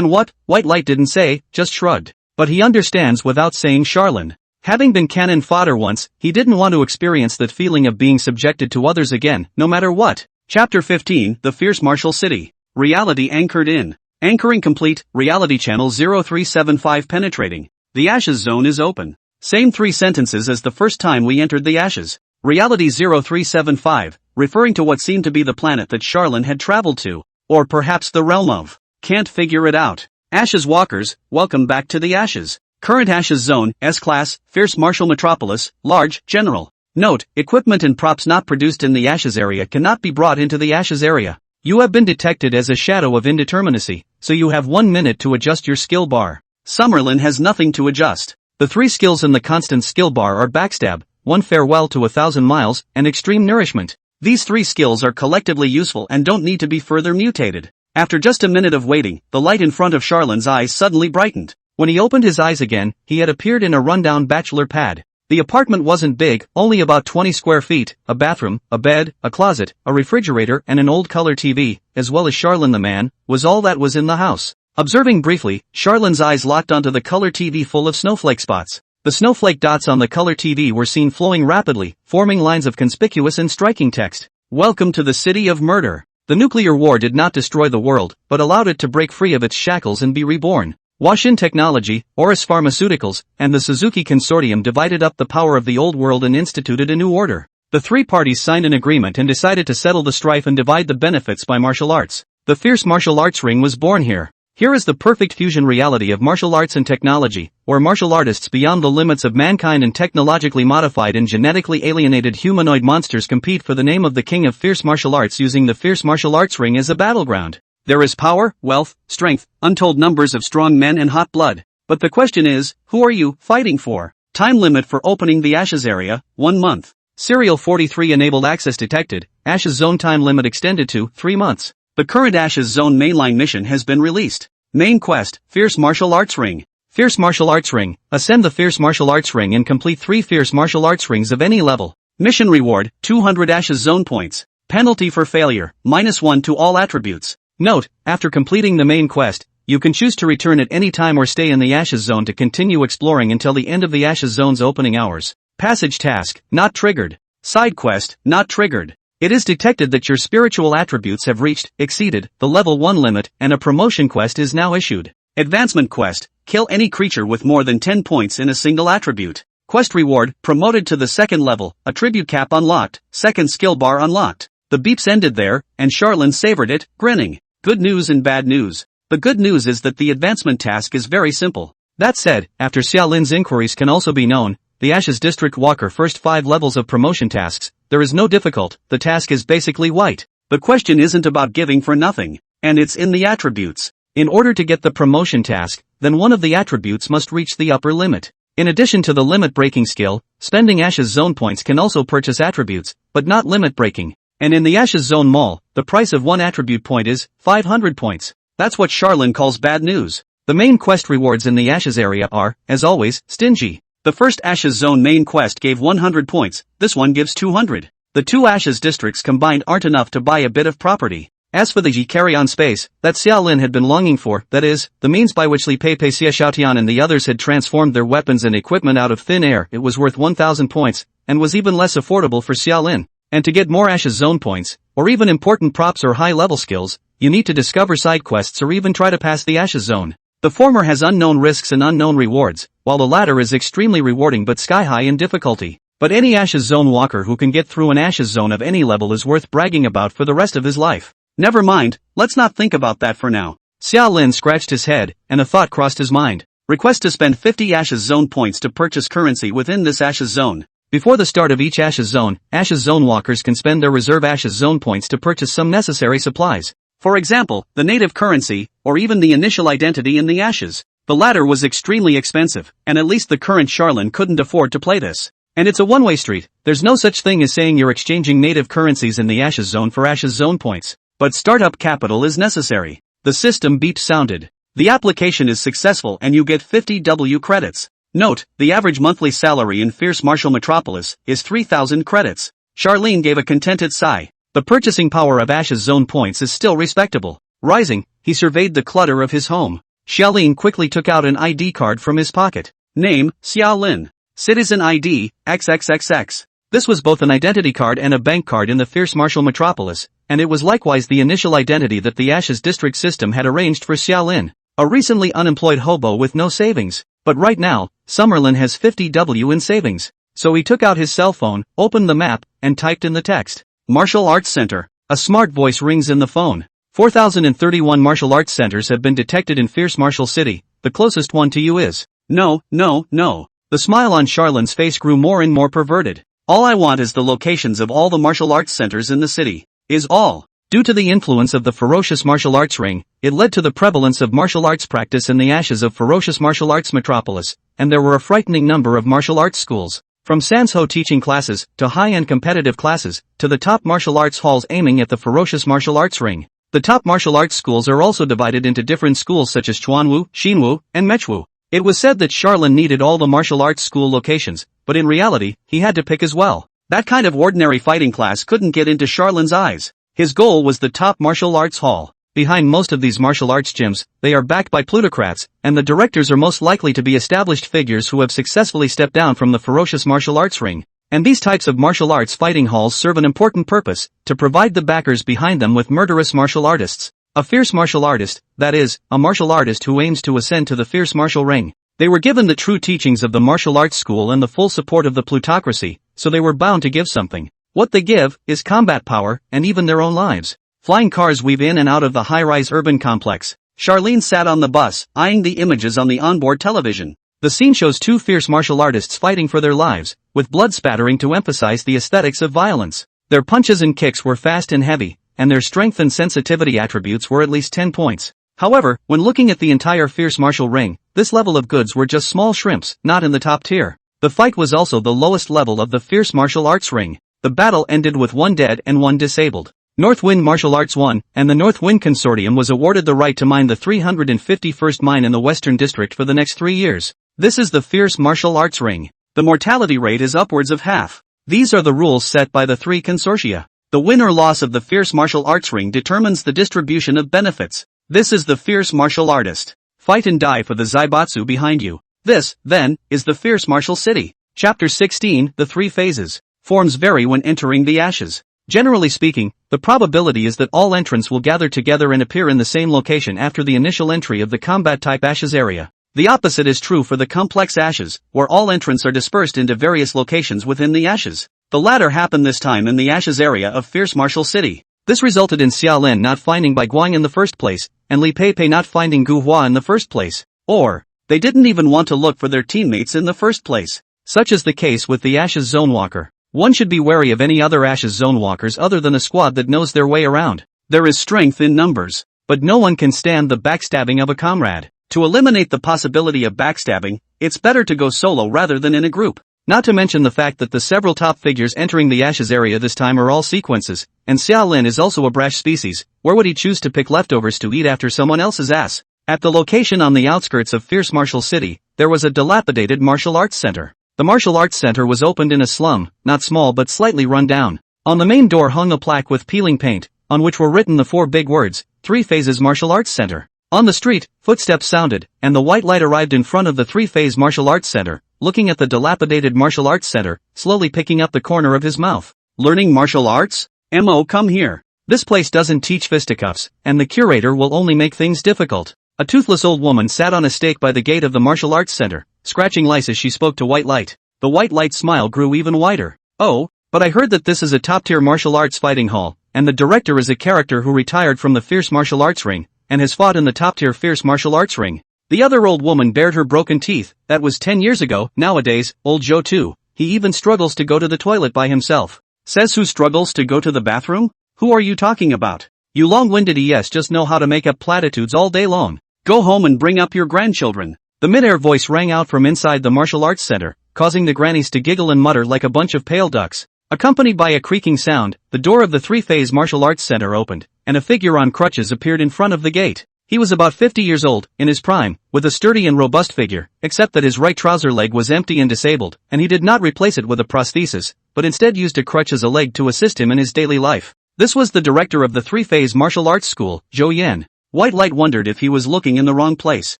what? White Light didn't say, just shrugged. But he understands without saying. Charlene. Having been cannon fodder once, he didn't want to experience that feeling of being subjected to others again, no matter what. Chapter 15, The Fierce Martial City. Reality anchored in. Anchoring complete, reality channel 0375 penetrating. The Ashes Zone is open. Same 3 sentences as the first time we entered the Ashes. Reality 0375, referring to what seemed to be the planet that Charlene had traveled to. Or perhaps the realm of. Can't figure it out. Ashes Walkers, welcome back to the Ashes. Current Ashes Zone, S-Class, Fierce Martial Metropolis, Large, General. Note, equipment and props not produced in the Ashes area cannot be brought into the Ashes area. You have been detected as a shadow of indeterminacy, so you have 1 minute to adjust your skill bar. Summerlin has nothing to adjust. The 3 skills in the constant skill bar are Backstab, 1 Farewell to 1,000 Miles, and Extreme Nourishment. These 3 skills are collectively useful and don't need to be further mutated. After just a minute of waiting, the light in front of Charlene's eyes suddenly brightened. When he opened his eyes again, he had appeared in a rundown bachelor pad. The apartment wasn't big, only about 20 square feet, a bathroom, a bed, a closet, a refrigerator and an old color TV, as well as Charlene the man, was all that was in the house. Observing briefly, Charlene's eyes locked onto the color TV full of snowflake spots. The snowflake dots on the color TV were seen flowing rapidly, forming lines of conspicuous and striking text. Welcome to the city of murder. The nuclear war did not destroy the world, but allowed it to break free of its shackles and be reborn. Washin Technology, Oris Pharmaceuticals, and the Suzuki Consortium divided up the power of the old world and instituted a new order. The 3 parties signed an agreement and decided to settle the strife and divide the benefits by martial arts. The Fierce Martial Arts Ring was born here. Here is the perfect fusion reality of martial arts and technology, where martial artists beyond the limits of mankind and technologically modified and genetically alienated humanoid monsters compete for the name of the king of fierce martial arts using the Fierce Martial Arts Ring as a battleground. There is power, wealth, strength, untold numbers of strong men and hot blood. But the question is, who are you fighting for? Time limit for opening the Ashes area, 1 month. Serial 43 enabled access detected, Ashes Zone time limit extended to 3 months. The current Ashes Zone mainline mission has been released. Main quest, Fierce Martial Arts Ring. Fierce Martial Arts Ring, ascend the Fierce Martial Arts Ring and complete 3 Fierce Martial Arts Rings of any level. Mission reward, 200 Ashes Zone points. Penalty for failure, -1 to all attributes. Note, after completing the main quest, you can choose to return at any time or stay in the Ashes Zone to continue exploring until the end of the Ashes Zone's opening hours. Passage task, not triggered. Side quest, not triggered. It is detected that your spiritual attributes have exceeded, the level 1 limit, and a promotion quest is now issued. Advancement quest, kill any creature with more than 10 points in a single attribute. Quest reward, promoted to the 2nd level, attribute cap unlocked, 2nd skill bar unlocked. The beeps ended there, and Charlene savored it, grinning. Good news and bad news. The good news is that the advancement task is very simple. That said, after Xiaolin's inquiries can also be known, the Ashes District Walker first 5 levels of promotion tasks, there is no difficult, the task is basically white. The question isn't about giving for nothing, and it's in the attributes. In order to get the promotion task, then one of the attributes must reach the upper limit. In addition to the limit breaking skill, spending Ashes Zone points can also purchase attributes, but not limit breaking. And in the Ashes Zone Mall, the price of 1 attribute point is 500 points. That's what Charlene calls bad news. The main quest rewards in the Ashes area are, as always, stingy. The first Ashes Zone main quest gave 100 points, this one gives 200. The 2 Ashes districts combined aren't enough to buy a bit of property. As for the Yi carry-on space, that Xiaolin had been longing for, that is, the means by which Li Pei Xia Xiaotian and the others had transformed their weapons and equipment out of thin air, it was worth 1,000 points, and was even less affordable for Xiaolin. And to get more Ashes Zone points, or even important props or high-level skills, you need to discover side quests or even try to pass the Ashes Zone. The former has unknown risks and unknown rewards, while the latter is extremely rewarding but sky-high in difficulty. But any Ashes Zone walker who can get through an Ashes Zone of any level is worth bragging about for the rest of his life. Never mind, let's not think about that for now. Xiaolin scratched his head, and a thought crossed his mind. Request to spend 50 Ashes Zone points to purchase currency within this Ashes Zone. Before the start of each Ashes Zone walkers can spend their reserve Ashes Zone points to purchase some necessary supplies. For example, the native currency, or even the initial identity in the Ashes. The latter was extremely expensive, and at least the current Charlene couldn't afford to play this. And it's a one-way street, there's no such thing as saying you're exchanging native currencies in the Ashes Zone for Ashes Zone points. But startup capital is necessary. The system beep sounded. The application is successful and you get 50 W credits. Note, the average monthly salary in Fierce Martial Metropolis is 3,000 credits. Charlene gave a contented sigh. The purchasing power of Ash's zone points is still respectable. Rising, he surveyed the clutter of his home. Xiaolin quickly took out an ID card from his pocket. Name, Xiaolin. Citizen ID, XXXX. This was both an identity card and a bank card in the fierce martial metropolis, and it was likewise the initial identity that the Ashes district system had arranged for Xiaolin, a recently unemployed hobo with no savings. But right now, Summerlin has 50W in savings. So he took out his cell phone, opened the map, and typed in the text. Martial Arts Center. A smart voice rings in the phone. 4,031 martial arts centers have been detected in Fierce Martial City. The closest one to you is. No. The smile on Charlin's face grew more and more perverted. All I want is the locations of all the martial arts centers in the city. Is all. Due to the influence of the ferocious martial arts ring, it led to the prevalence of martial arts practice in the Ashes of ferocious martial arts metropolis, and there were a frightening number of martial arts schools. From Sansho teaching classes, to high-end competitive classes, to the top martial arts halls aiming at the ferocious martial arts ring. The top martial arts schools are also divided into different schools such as Chuanwu, Xinwu, and Mechwu. It was said that Charlin needed all the martial arts school locations, but in reality, he had to pick as well. That kind of ordinary fighting class couldn't get into Charlin's eyes. His goal was the top martial arts hall. Behind most of these martial arts gyms, they are backed by plutocrats, and the directors are most likely to be established figures who have successfully stepped down from the ferocious martial arts ring. And these types of martial arts fighting halls serve an important purpose, to provide the backers behind them with murderous martial artists. A fierce martial artist, that is, a martial artist who aims to ascend to the fierce martial ring. They were given the true teachings of the martial arts school and the full support of the plutocracy, so they were bound to give something. What they give is combat power, and even their own lives. Flying cars weave in and out of the high-rise urban complex. Charlene sat on the bus, eyeing the images on the onboard television. The scene shows two fierce martial artists fighting for their lives, with blood spattering to emphasize the aesthetics of violence. Their punches and kicks were fast and heavy, and their strength and sensitivity attributes were at least 10 points. However, when looking at the entire fierce martial ring, this level of goods were just small shrimps, not in the top tier. The fight was also the lowest level of the fierce martial arts ring. The battle ended with one dead and one disabled. North Wind Martial Arts won, and the North Wind Consortium was awarded the right to mine the 351st mine in the Western District for the next 3 years. This is the fierce martial arts ring. The mortality rate is upwards of half. These are the rules set by the three consortia. The win or loss of the fierce martial arts ring determines the distribution of benefits. This is the fierce martial artist. Fight and die for the Zaibatsu behind you. This, then, is the fierce martial city. Chapter 16, The Three Phases. Forms vary when entering the Ashes. Generally speaking, the probability is that all entrants will gather together and appear in the same location after the initial entry of the combat-type Ashes area. The opposite is true for the complex Ashes, where all entrants are dispersed into various locations within the Ashes. The latter happened this time in the Ashes area of Fierce Martial City. This resulted in Xiaolin not finding Bai Guang in the first place, and Li Peipei not finding Gu Hua in the first place. Or, they didn't even want to look for their teammates in the first place. Such is the case with the Ashes Zone Walker. One should be wary of any other Ashes Zone Walkers other than a squad that knows their way around. There is strength in numbers, but no one can stand the backstabbing of a comrade. To eliminate the possibility of backstabbing, it's better to go solo rather than in a group. Not to mention the fact that the several top figures entering the Ashes area this time are all sequences, and Xiaolin is also a brash species. Where would he choose to pick leftovers to eat after someone else's ass? At the location on the outskirts of Fierce Martial City, there was a dilapidated martial arts center. The martial arts center was opened in a slum, not small but slightly run down. On the main door hung a plaque with peeling paint, on which were written the 4 big words, 3 Phases Martial Arts Center. On the street, footsteps sounded, and the white light arrived in front of the 3-phase martial arts center, looking at the dilapidated martial arts center, slowly picking up the corner of his mouth. Learning martial arts? Mo, come here. This place doesn't teach fisticuffs, and the curator will only make things difficult. A toothless old woman sat on a stake by the gate of the martial arts center, scratching lice as she spoke to White Light. The White Light's smile grew even wider. Oh, but I heard that this is a top-tier martial arts fighting hall, and the director is a character who retired from the fierce martial arts ring, and has fought in the top-tier fierce martial arts ring. The other old woman bared her broken teeth. That was 10 years ago. Nowadays, old Joe too. He even struggles to go to the toilet by himself. Says who struggles to go to the bathroom? Who are you talking about? You long-winded ES just know how to make up platitudes all day long. Go home and bring up your grandchildren. The mid-air voice rang out from inside the martial arts center, causing the grannies to giggle and mutter like a bunch of pale ducks. Accompanied by a creaking sound, the door of the 3-phase martial arts center opened, and a figure on crutches appeared in front of the gate. He was about 50 years old, in his prime, with a sturdy and robust figure, except that his right trouser leg was empty and disabled, and he did not replace it with a prosthesis. but instead used a crutch as a leg to assist him in his daily life. This was the director of the three-phase martial arts school, Zhou Yan. White Light wondered if he was looking in the wrong place.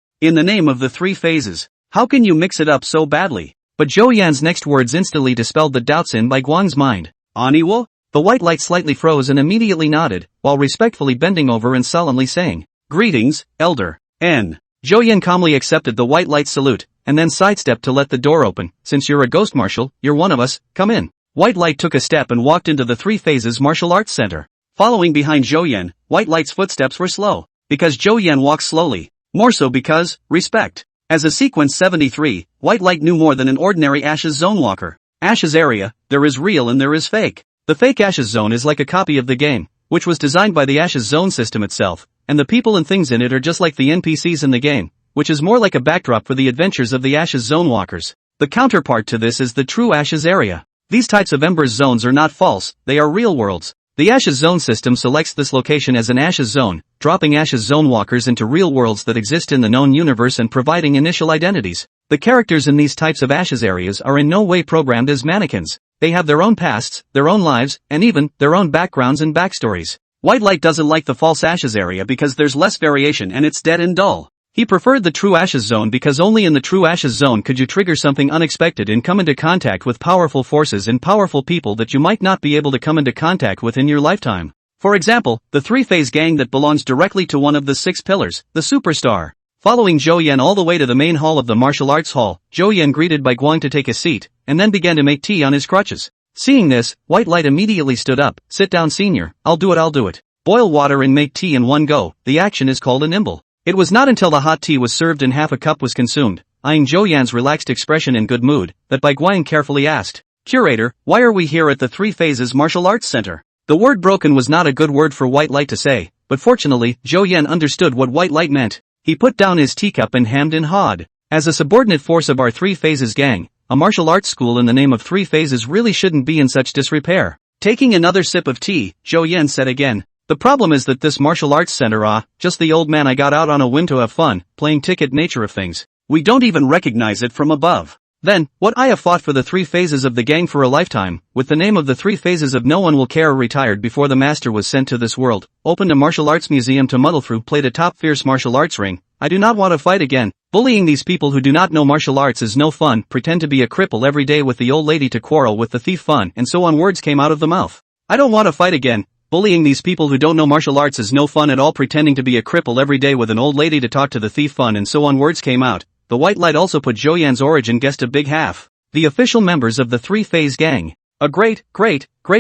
In the name of the three phases, how can you mix it up so badly? But Zhou Yan's next words instantly dispelled the doubts in Bai Guang's mind. Aniwo? The White Light slightly froze and immediately nodded, while respectfully bending over and solemnly saying, "Greetings, Elder N." Zhou Yan calmly accepted the White Light salute, and then sidestepped to let the door open. "Since you're a ghost marshal, you're one of us, come in." White Light took a step and walked into the Three Phases Martial Arts Center. Following behind Zhou Yan, White Light's footsteps were slow. Because Zhou Yan walked slowly. More so because, respect. As a Sequence 73, White Light knew more than an ordinary Ashes Zone walker. Ashes area, there is real and there is fake. The fake Ashes Zone is like a copy of the game, which was designed by the Ashes Zone system itself, and the people and things in it are just like the NPCs in the game, which is more like a backdrop for the adventures of the Ashes Zone walkers. The counterpart to this is the true Ashes area. These types of Embers zones are not false, they are real worlds. The Ashes Zone system selects this location as an Ashes Zone, dropping Ashes Zone walkers into real worlds that exist in the known universe and providing initial identities. The characters in these types of Ashes areas are in no way programmed as mannequins. They have their own pasts, their own lives, and even their own backgrounds and backstories. White Light doesn't like the false Ashes area because there's less variation and it's dead and dull. He preferred the true Ashes Zone because only in the true Ashes Zone could you trigger something unexpected and come into contact with powerful forces and powerful people that you might not be able to come into contact with in your lifetime. For example, the three-phase gang that belongs directly to one of the 6 pillars, the Superstar. Following Zhou Yan all the way to the main hall of the martial arts hall, Zhou Yan greeted Bai Guang to take a seat, and then began to make tea on his crutches. Seeing this, White Light immediately stood up. "Sit down, senior, I'll do it. Boil water and make tea in one go, the action is called a nimble." It was not until the hot tea was served and half a cup was consumed, eyeing Zhou Yan's relaxed expression and good mood, that Bai Guang carefully asked, "Curator, why are we here at the Three Phases Martial Arts Center?" The word broken was not a good word for White Light to say, but fortunately, Zhou Yan understood what White Light meant. He put down his teacup and hemmed and hawed. "As a subordinate force of our Three Phases gang, a martial arts school in the name of Three Phases really shouldn't be in such disrepair." Taking another sip of tea, Zhou Yan said again, "The problem is that this martial arts center just the old man I got out on a whim to have fun, playing ticket nature of things. We don't even recognize it from above. Then, what I have fought for the 3 phases of the gang for a lifetime, with the name of the 3 phases of no one will care retired before the master was sent to this world, opened a martial arts museum to muddle through, played a top fierce martial arts ring. I do not want to fight again. Bullying these people who do not know martial arts is no fun, pretend to be a cripple every day with the old lady to quarrel with the thief fun, and so on words came out of the mouth. I don't want to fight again. Bullying these people who don't know martial arts is no fun at all, pretending to be a cripple every day with an old lady to talk to the thief fun, and so on words came out. The White Light also put Zhou Yan's origin guessed a big half. The official members of the 3-phase gang. A great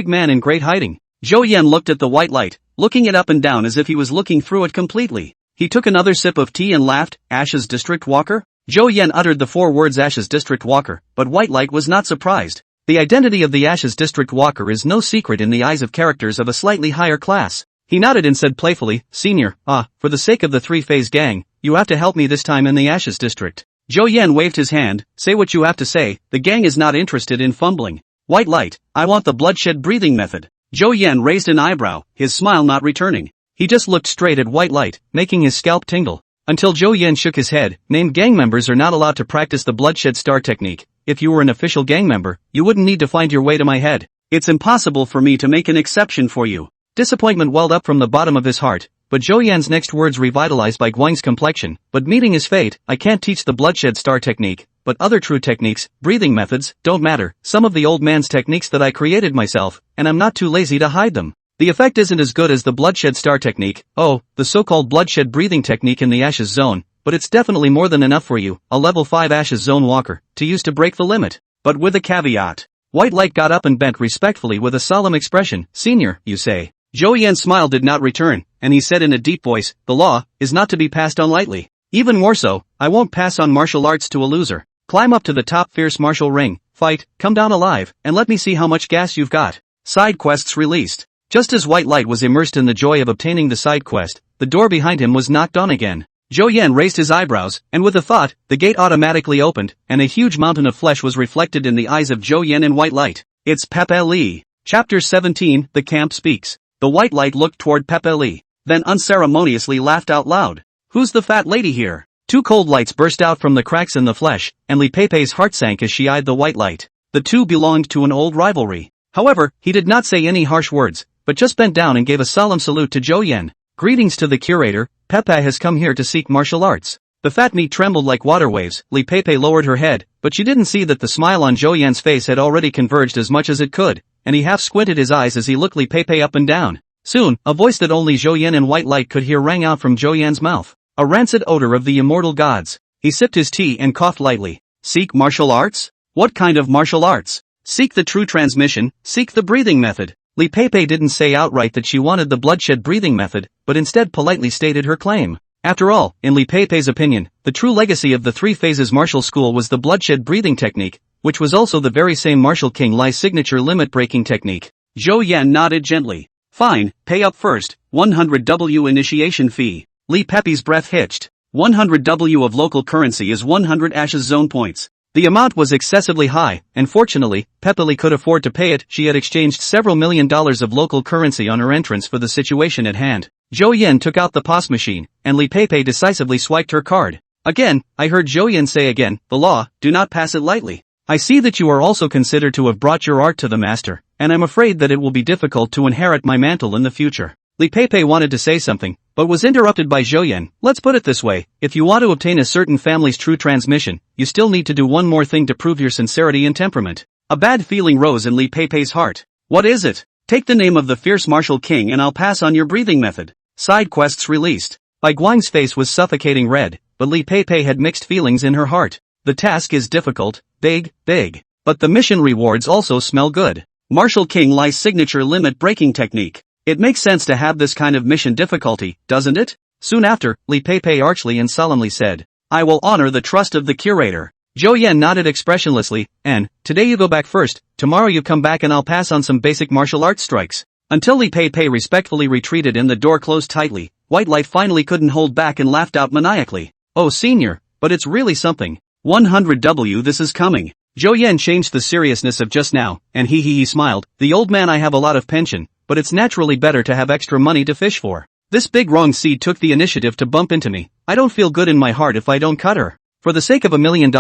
man in great hiding. Zhou Yan looked at the White Light, looking it up and down as if he was looking through it completely. He took another sip of tea and laughed. Ashes District Walker? Zhou Yan uttered the 4 words Ashes District Walker, but White Light was not surprised. The identity of the Ashes District Walker is no secret in the eyes of characters of a slightly higher class. He nodded and said playfully, "Senior, for the sake of the 3-phase gang, you have to help me this time in the Ashes District." Zhou Yan waved his hand. "Say what you have to say, the gang is not interested in fumbling." White Light, I want the bloodshed breathing method. Zhou Yan raised an eyebrow, his smile not returning. He just looked straight at White Light, making his scalp tingle. Until Zhou Yan shook his head. Named gang members are not allowed to practice the bloodshed star technique. If you were an official gang member, you wouldn't need to find your way to my head. It's impossible for me to make an exception for you. Disappointment welled up from the bottom of his heart, but Zhou Yan's next words revitalized Bai Guang's complexion. But meeting his fate, I can't teach the bloodshed star technique, but other true techniques, breathing methods, don't matter. Some of the old man's techniques that I created myself, and I'm not too lazy to hide them. The effect isn't as good as the bloodshed star technique, the so-called bloodshed breathing technique in the Ashes Zone, but it's definitely more than enough for you, a level 5 Ashes Zone walker, to use to break the limit. But with a caveat. White Light got up and bent respectfully with a solemn expression. Senior, you say. Zhou Yan's smile did not return, and he said in a deep voice, the law is not to be passed on lightly. Even more so, I won't pass on martial arts to a loser. Climb up to the top fierce martial ring, fight, come down alive, and let me see how much gas you've got. Side quests released. Just as White Light was immersed in the joy of obtaining the side quest, the door behind him was knocked on again. Zhou Yan raised his eyebrows, and with a thought, the gate automatically opened, and a huge mountain of flesh was reflected in the eyes of Zhou Yan and White Light. It's Pepe Li. Chapter 17, The Camp Speaks. The White Light looked toward Pepe Li, then unceremoniously laughed out loud. Who's the fat lady here? 2 cold lights burst out from the cracks in the flesh, and Li Pei's heart sank as she eyed the White Light. The two belonged to an old rivalry. However, he did not say any harsh words, but just bent down and gave a solemn salute to Zhou Yan. Greetings to the curator, Pepe has come here to seek martial arts. The fat meat trembled like water waves. Li Pepe lowered her head, but she didn't see that the smile on Zhou Yan's face had already converged as much as it could, and he half squinted his eyes as he looked Li Pepe up and down. Soon, a voice that only Zhou Yan in white light could hear rang out from Zhou Yan's mouth. A rancid odor of the immortal gods. He sipped his tea and coughed lightly. Seek martial arts? What kind of martial arts? Seek the true transmission, seek the breathing method. Li Pepe didn't say outright that she wanted the bloodshed breathing method, but instead politely stated her claim. After all, in Li Pepe's opinion, the true legacy of the three phases martial school was the bloodshed breathing technique, which was also the very same martial king Li's signature limit-breaking technique. Zhou Yan nodded gently. Fine, pay up first, 100W initiation fee. Li Pepe's breath hitched. 100W of local currency is 100 Ashes Zone points. The amount was excessively high, and fortunately, Pepe could afford to pay it. She had exchanged several $1 million of local currency on her entrance for the situation at hand. Zhou Yan took out the POS machine, and Li Pepe decisively swiped her card. Again, I heard Zhou Yan say again, the law, do not pass it lightly. I see that you are also considered to have brought your art to the master, and I'm afraid that it will be difficult to inherit my mantle in the future. Li Pepe wanted to say something, but was interrupted by Zhou Yan. Let's put it this way, if you want to obtain a certain family's true transmission, you still need to do one more thing to prove your sincerity and temperament. A bad feeling rose in Li Pepe's heart. What is it? Take the name of the fierce martial king and I'll pass on your breathing method. Side quests released. Bai Guang's face was suffocating red, but Li Pepe had mixed feelings in her heart. The task is difficult, big, but the mission rewards also smell good. Martial King Li's signature limit-breaking technique. It makes sense to have this kind of mission difficulty, doesn't it? Soon after, Li Pepe archly and solemnly said, I will honor the trust of the curator. Zhou Yan nodded expressionlessly, and, today you go back first, tomorrow you come back and I'll pass on some basic martial arts strikes. Until Li Pepe respectfully retreated and the door closed tightly, White Light finally couldn't hold back and laughed out maniacally. Oh senior, but it's really something. 100W this is coming. Zhou Yan changed the seriousness of just now, and he smiled, the old man I have a lot of pension, but it's naturally better to have extra money to fish for. This big wrong seed took the initiative to bump into me. I don't feel good in my heart if I don't cut her. For the sake of $1 million,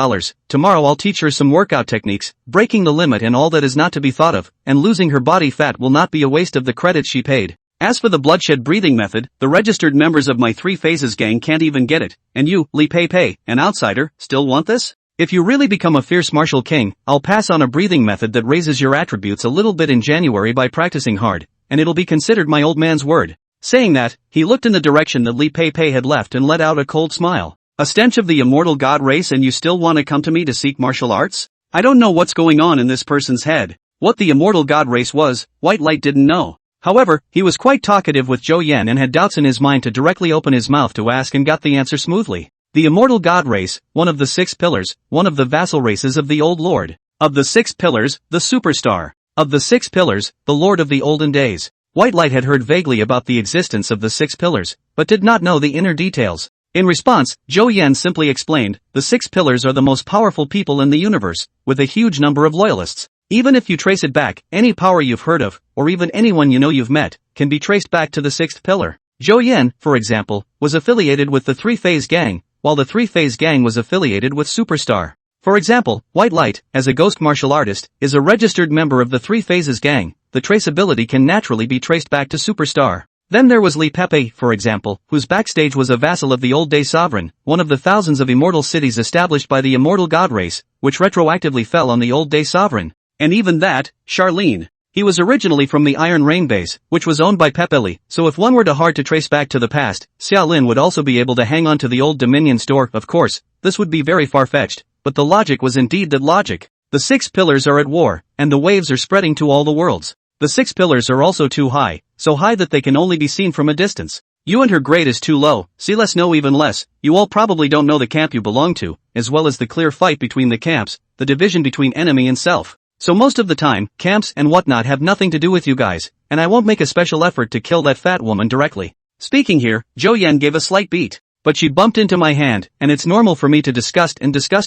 tomorrow I'll teach her some workout techniques, breaking the limit and all that is not to be thought of, and losing her body fat will not be a waste of the credits she paid. As for the bloodshed breathing method, the registered members of my Three Phases gang can't even get it, and you, Li Pepe, an outsider, still want this? If you really become a fierce martial king, I'll pass on a breathing method that raises your attributes a little bit in January by practicing hard, and it'll be considered my old man's word. Saying that, he looked in the direction that Li Pepe had left and let out a cold smile. A stench of the immortal god race and you still want to come to me to seek martial arts? I don't know what's going on in this person's head. What the immortal god race was, White Light didn't know. However, he was quite talkative with Zhou Yan and had doubts in his mind to directly open his mouth to ask and got the answer smoothly. The immortal god race, one of the 6 pillars, one of the vassal races of the old lord. Of the 6 pillars, the superstar. Of the 6 pillars, the lord of the olden days. White Light had heard vaguely about the existence of the 6 pillars, but did not know the inner details. In response, Zhou Yan simply explained, the 6 pillars are the most powerful people in the universe, with a huge number of loyalists. Even if you trace it back, any power you've heard of, or even anyone you know you've met, can be traced back to the 6th pillar. Zhou Yan, for example, was affiliated with the Three-Phase gang, while the Three-Phase gang was affiliated with Superstar. For example, White Light, as a ghost martial artist, is a registered member of the Three Phases gang. The traceability can naturally be traced back to Superstar. Then there was Li Pepe, for example, whose backstage was a vassal of the Old Day Sovereign, one of the thousands of immortal cities established by the immortal god race, which retroactively fell on the Old Day Sovereign. And even that, Charlene. He was originally from the Iron Rain base, which was owned by Pepeli, so if one were to hard to trace back to the past, Xiaolin would also be able to hang on to the old Dominion store. Of course, this would be very far-fetched, but the logic was indeed that logic. The 6 pillars are at war, and the waves are spreading to all the worlds. The 6 pillars are also too high, so high that they can only be seen from a distance. You and her grade is too low, see less know even less. You all probably don't know the camp you belong to, as well as the clear fight between the camps, the division between enemy and self. So most of the time, camps and whatnot have nothing to do with you guys, and I won't make a special effort to kill that fat woman directly. Speaking here, Zhou Yan gave a slight beat, but she bumped into my hand, and it's normal for me to disgust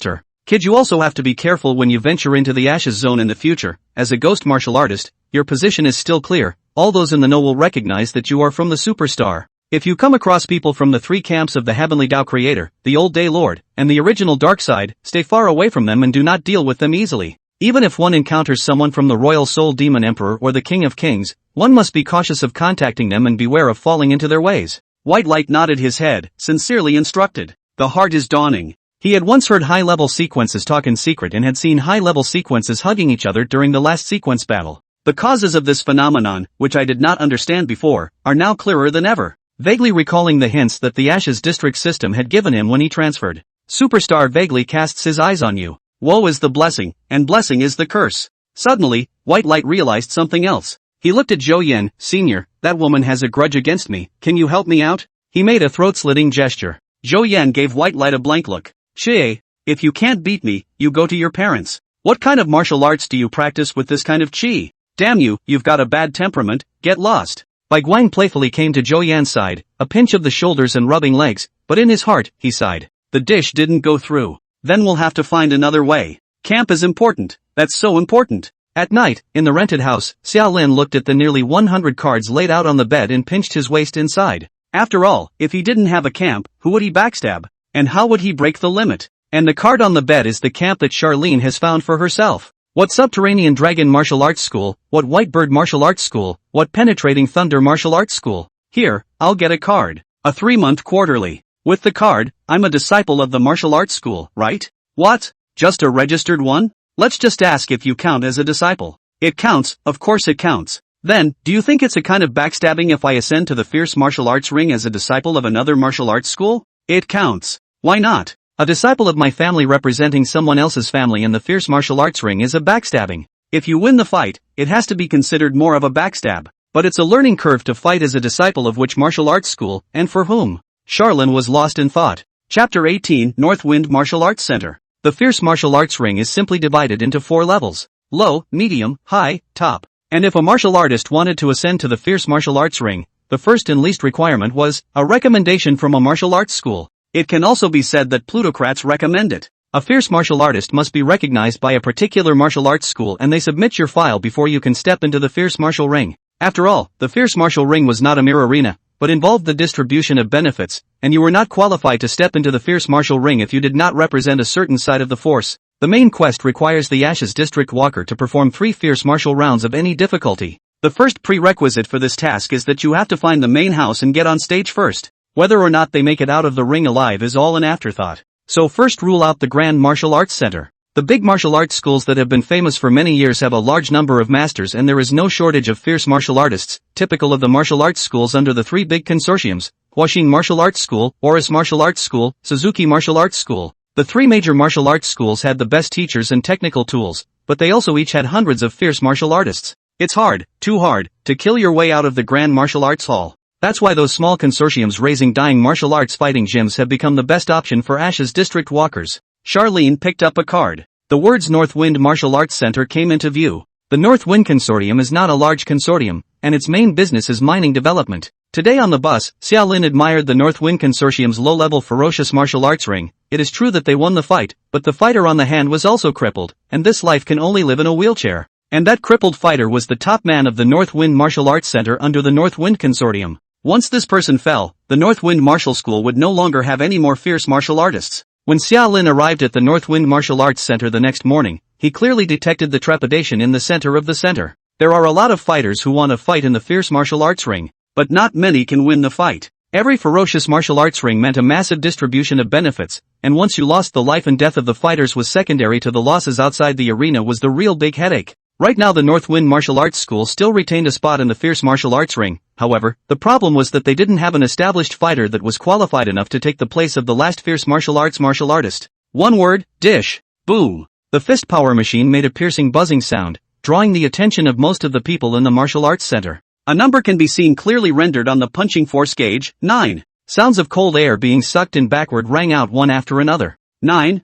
her. Kid, you also have to be careful when you venture into the Ashes Zone in the future. As a ghost martial artist, your position is still clear. All those in the know will recognize that you are from the Superstar. If you come across people from the 3 camps of the Heavenly Tao Creator, the Old Day Lord, and the original Dark Side, stay far away from them and do not deal with them easily. Even if one encounters someone from the Royal Soul Demon Emperor or the King of Kings, one must be cautious of contacting them and beware of falling into their ways. White Light nodded his head, sincerely instructed. The heart is dawning. He had once heard high-level sequences talk in secret and had seen high-level sequences hugging each other during the last sequence battle. The causes of this phenomenon, which I did not understand before, are now clearer than ever. Vaguely recalling the hints that the Ashes district system had given him when he transferred, Superstar vaguely casts his eyes on you. Woe is the blessing, and blessing is the curse. Suddenly, White Light realized something else. He looked at Zhou Yen. Senior, that woman has a grudge against me, can you help me out? He made a throat-slitting gesture. Zhou Yen gave White Light a blank look. Chie, if you can't beat me, you go to your parents. What kind of martial arts do you practice with this kind of chi? Damn you, you've got a bad temperament, get lost. Bai Guang playfully came to Zhou Yan's side, a pinch of the shoulders and rubbing legs, but in his heart, he sighed. The dish didn't go through. Then we'll have to find another way. Camp is important, that's so important. At night, in the rented house, Xiaolin looked at the nearly 100 cards laid out on the bed and pinched his waist inside. After all, if he didn't have a camp, who would he backstab? And how would he break the limit? And the card on the bed is the camp that Charlene has found for herself. What Subterranean Dragon Martial Arts School, what White Bird Martial Arts School, what Penetrating Thunder Martial Arts School. Here, I'll get a card. A 3-month quarterly. With the card, I'm a disciple of the martial arts school, right? What? Just a registered one? Let's just ask if you count as a disciple. It counts, of course it counts. Then, do you think it's a kind of backstabbing if I ascend to the fierce martial arts ring as a disciple of another martial arts school? It counts. Why not? A disciple of my family representing someone else's family in the fierce martial arts ring is a backstabbing. If you win the fight, it has to be considered more of a backstab. But it's a learning curve to fight as a disciple of which martial arts school, and for whom? Charlene was lost in thought. Chapter 18, Northwind Martial Arts Center. The fierce martial arts ring is simply divided into 4 levels. Low, medium, high, top. And if a martial artist wanted to ascend to the fierce martial arts ring, the first and least requirement was a recommendation from a martial arts school. It can also be said that plutocrats recommend it. A fierce martial artist must be recognized by a particular martial arts school and they submit your file before you can step into the fierce martial ring. After all, the fierce martial ring was not a mere arena, but involved the distribution of benefits, and you were not qualified to step into the fierce martial ring if you did not represent a certain side of the force. The main quest requires the Ashes District Walker to perform 3 fierce martial rounds of any difficulty. The first prerequisite for this task is that you have to find the main house and get on stage first. Whether or not they make it out of the ring alive is all an afterthought. So first rule out the Grand Martial Arts Center. The big martial arts schools that have been famous for many years have a large number of masters and there is no shortage of fierce martial artists, typical of the martial arts schools under the 3 big consortiums, Huaxing Martial Arts School, Oris Martial Arts School, Suzuki Martial Arts School. The 3 major martial arts schools had the best teachers and technical tools, but they also each had hundreds of fierce martial artists. It's hard, too hard, to kill your way out of the Grand Martial Arts Hall. That's why those small consortiums raising dying martial arts fighting gyms have become the best option for Ashes District Walkers. Charlene picked up a card. The words Northwind Martial Arts Center came into view. The Northwind Consortium is not a large consortium, and its main business is mining development. Today on the bus, Xiaolin admired the Northwind Consortium's low-level ferocious martial arts ring. It is true that they won the fight, but the fighter on the hand was also crippled, and this life can only live in a wheelchair. And that crippled fighter was the top man of the Northwind Martial Arts Center under the Northwind Consortium. Once this person fell, the Northwind Martial School would no longer have any more fierce martial artists. When Xiaolin arrived at the Northwind Martial Arts Center the next morning, he clearly detected the trepidation in the center of the center. There are a lot of fighters who want to fight in the fierce martial arts ring, but not many can win the fight. Every ferocious martial arts ring meant a massive distribution of benefits, and once you lost the life and death of the fighters was secondary to the losses outside the arena was the real big headache. Right now the Northwind Martial Arts School still retained a spot in the fierce martial arts ring, however, the problem was that they didn't have an established fighter that was qualified enough to take the place of the last fierce martial artist. One word, dish. Boom. The fist power machine made a piercing buzzing sound, drawing the attention of most of the people in the martial arts center. A number can be seen clearly rendered on the punching force gauge, 9. Sounds of cold air being sucked in backward rang out one after another. 9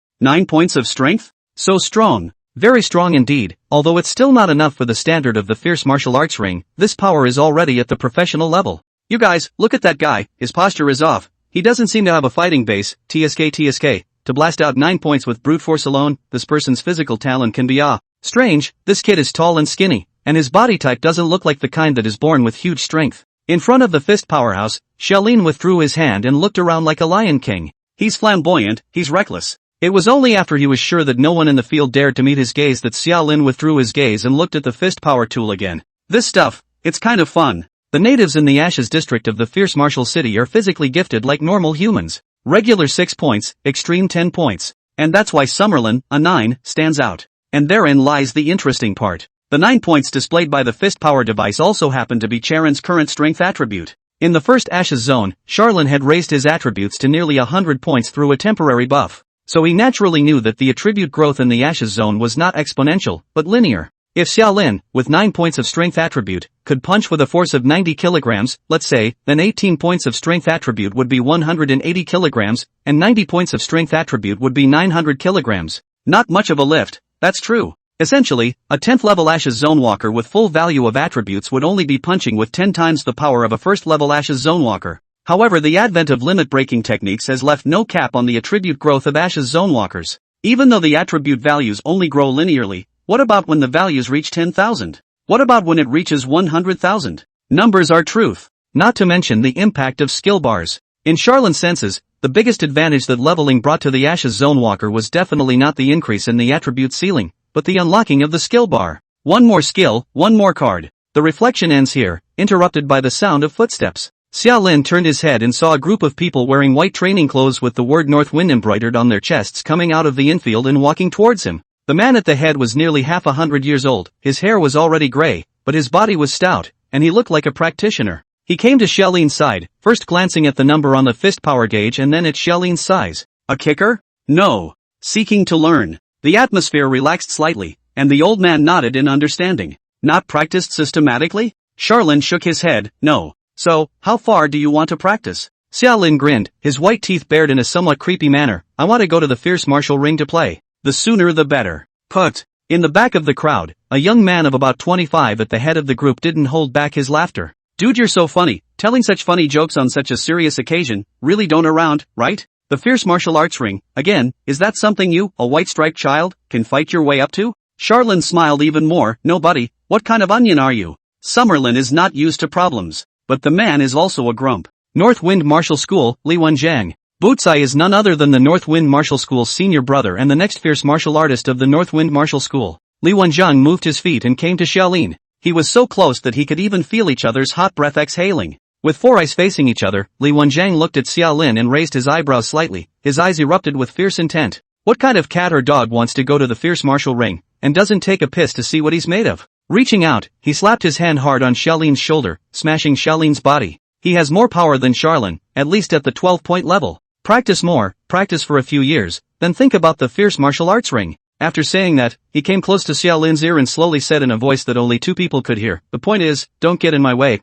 points of strength? So strong. Very strong indeed, although it's still not enough for the standard of the fierce martial arts ring, this power is already at the professional level. You guys, look at that guy, his posture is off. He doesn't seem to have a fighting base, TSK. To blast out 9 points with brute force alone, this person's physical talent can be strange. This kid is tall and skinny, and his body type doesn't look like the kind that is born with huge strength. In front of the fist powerhouse, Xiaolin withdrew his hand and looked around like a lion king. He's flamboyant, he's reckless. It was only after he was sure that no one in the field dared to meet his gaze that Xiaolin withdrew his gaze and looked at the fist power tool again. This stuff, it's kind of fun. The natives in the Ashes district of the fierce martial city are physically gifted like normal humans. Regular 6 points, extreme 10 points. And that's why Summerlin, a 9, stands out. And therein lies the interesting part. The 9 points displayed by the fist power device also happen to be Charon's current strength attribute. In the first Ashes zone, Charlin had raised his attributes to nearly 100 points through a temporary buff. So he naturally knew that the attribute growth in the Ashes zone was not exponential, but linear. If Xiaolin, with 9 points of strength attribute, could punch with a force of 90 kilograms, let's say, then 18 points of strength attribute would be 180 kilograms, and 90 points of strength attribute would be 900 kilograms. Not much of a lift, that's true. Essentially, a 10th level Ashes Zone Walker with full value of attributes would only be punching with 10 times the power of a first level Ashes Zone Walker. However, the advent of limit breaking techniques has left no cap on the attribute growth of Ashes Zone Walkers. Even though the attribute values only grow linearly, what about when the values reach 10,000? What about when it reaches 100,000? Numbers are truth. Not to mention the impact of skill bars. In Charlin's senses, the biggest advantage that leveling brought to the Ashes Zone Walker was definitely not the increase in the attribute ceiling, but the unlocking of the skill bar. One more skill, one more card. The reflection ends here, interrupted by the sound of footsteps. Xiaolin turned his head and saw a group of people wearing white training clothes with the word North Wind embroidered on their chests coming out of the infield and walking towards him. The man at the head was nearly half 100 years old, his hair was already gray, but his body was stout, and he looked like a practitioner. He came to Xiaolin's side, first glancing at the number on the fist power gauge and then at Xiaolin's size. A kicker? No. Seeking to learn. The atmosphere relaxed slightly, and the old man nodded in understanding. Not practiced systematically? Charlin shook his head, no. So, how far do you want to practice? Xiaolin grinned, his white teeth bared in a somewhat creepy manner. I want to go to the fierce martial ring to play. The sooner the better. Put. In the back of the crowd, a young man of about 25 at the head of the group didn't hold back his laughter. Dude, you're so funny, telling such funny jokes on such a serious occasion, really don't around, right? The fierce martial arts ring, again, is that something you, a white-striped child, can fight your way up to? Charlin smiled even more. No buddy, what kind of onion are you? Summerlin is not used to problems. But the man is also a grump. North Wind Martial School, Li Wenjiang. Bootsai is none other than the North Wind Martial School's senior brother and the next fierce martial artist of the North Wind Martial School. Li Wenjiang moved his feet and came to Xiaolin. He was so close that he could even feel each other's hot breath exhaling. With 4 eyes facing each other, Li Wenjiang looked at Xiaolin and raised his eyebrows slightly. His eyes erupted with fierce intent. What kind of cat or dog wants to go to the fierce martial ring, and doesn't take a piss to see what he's made of? Reaching out, he slapped his hand hard on Xiaolin's shoulder, smashing Xiaolin's body. He has more power than Charlin, at least at the 12-point level. Practice more, practice for a few years, then think about the fierce martial arts ring. After saying that, he came close to Xiaolin's ear and slowly said in a voice that only 2 people could hear, the point is, don't get in my way.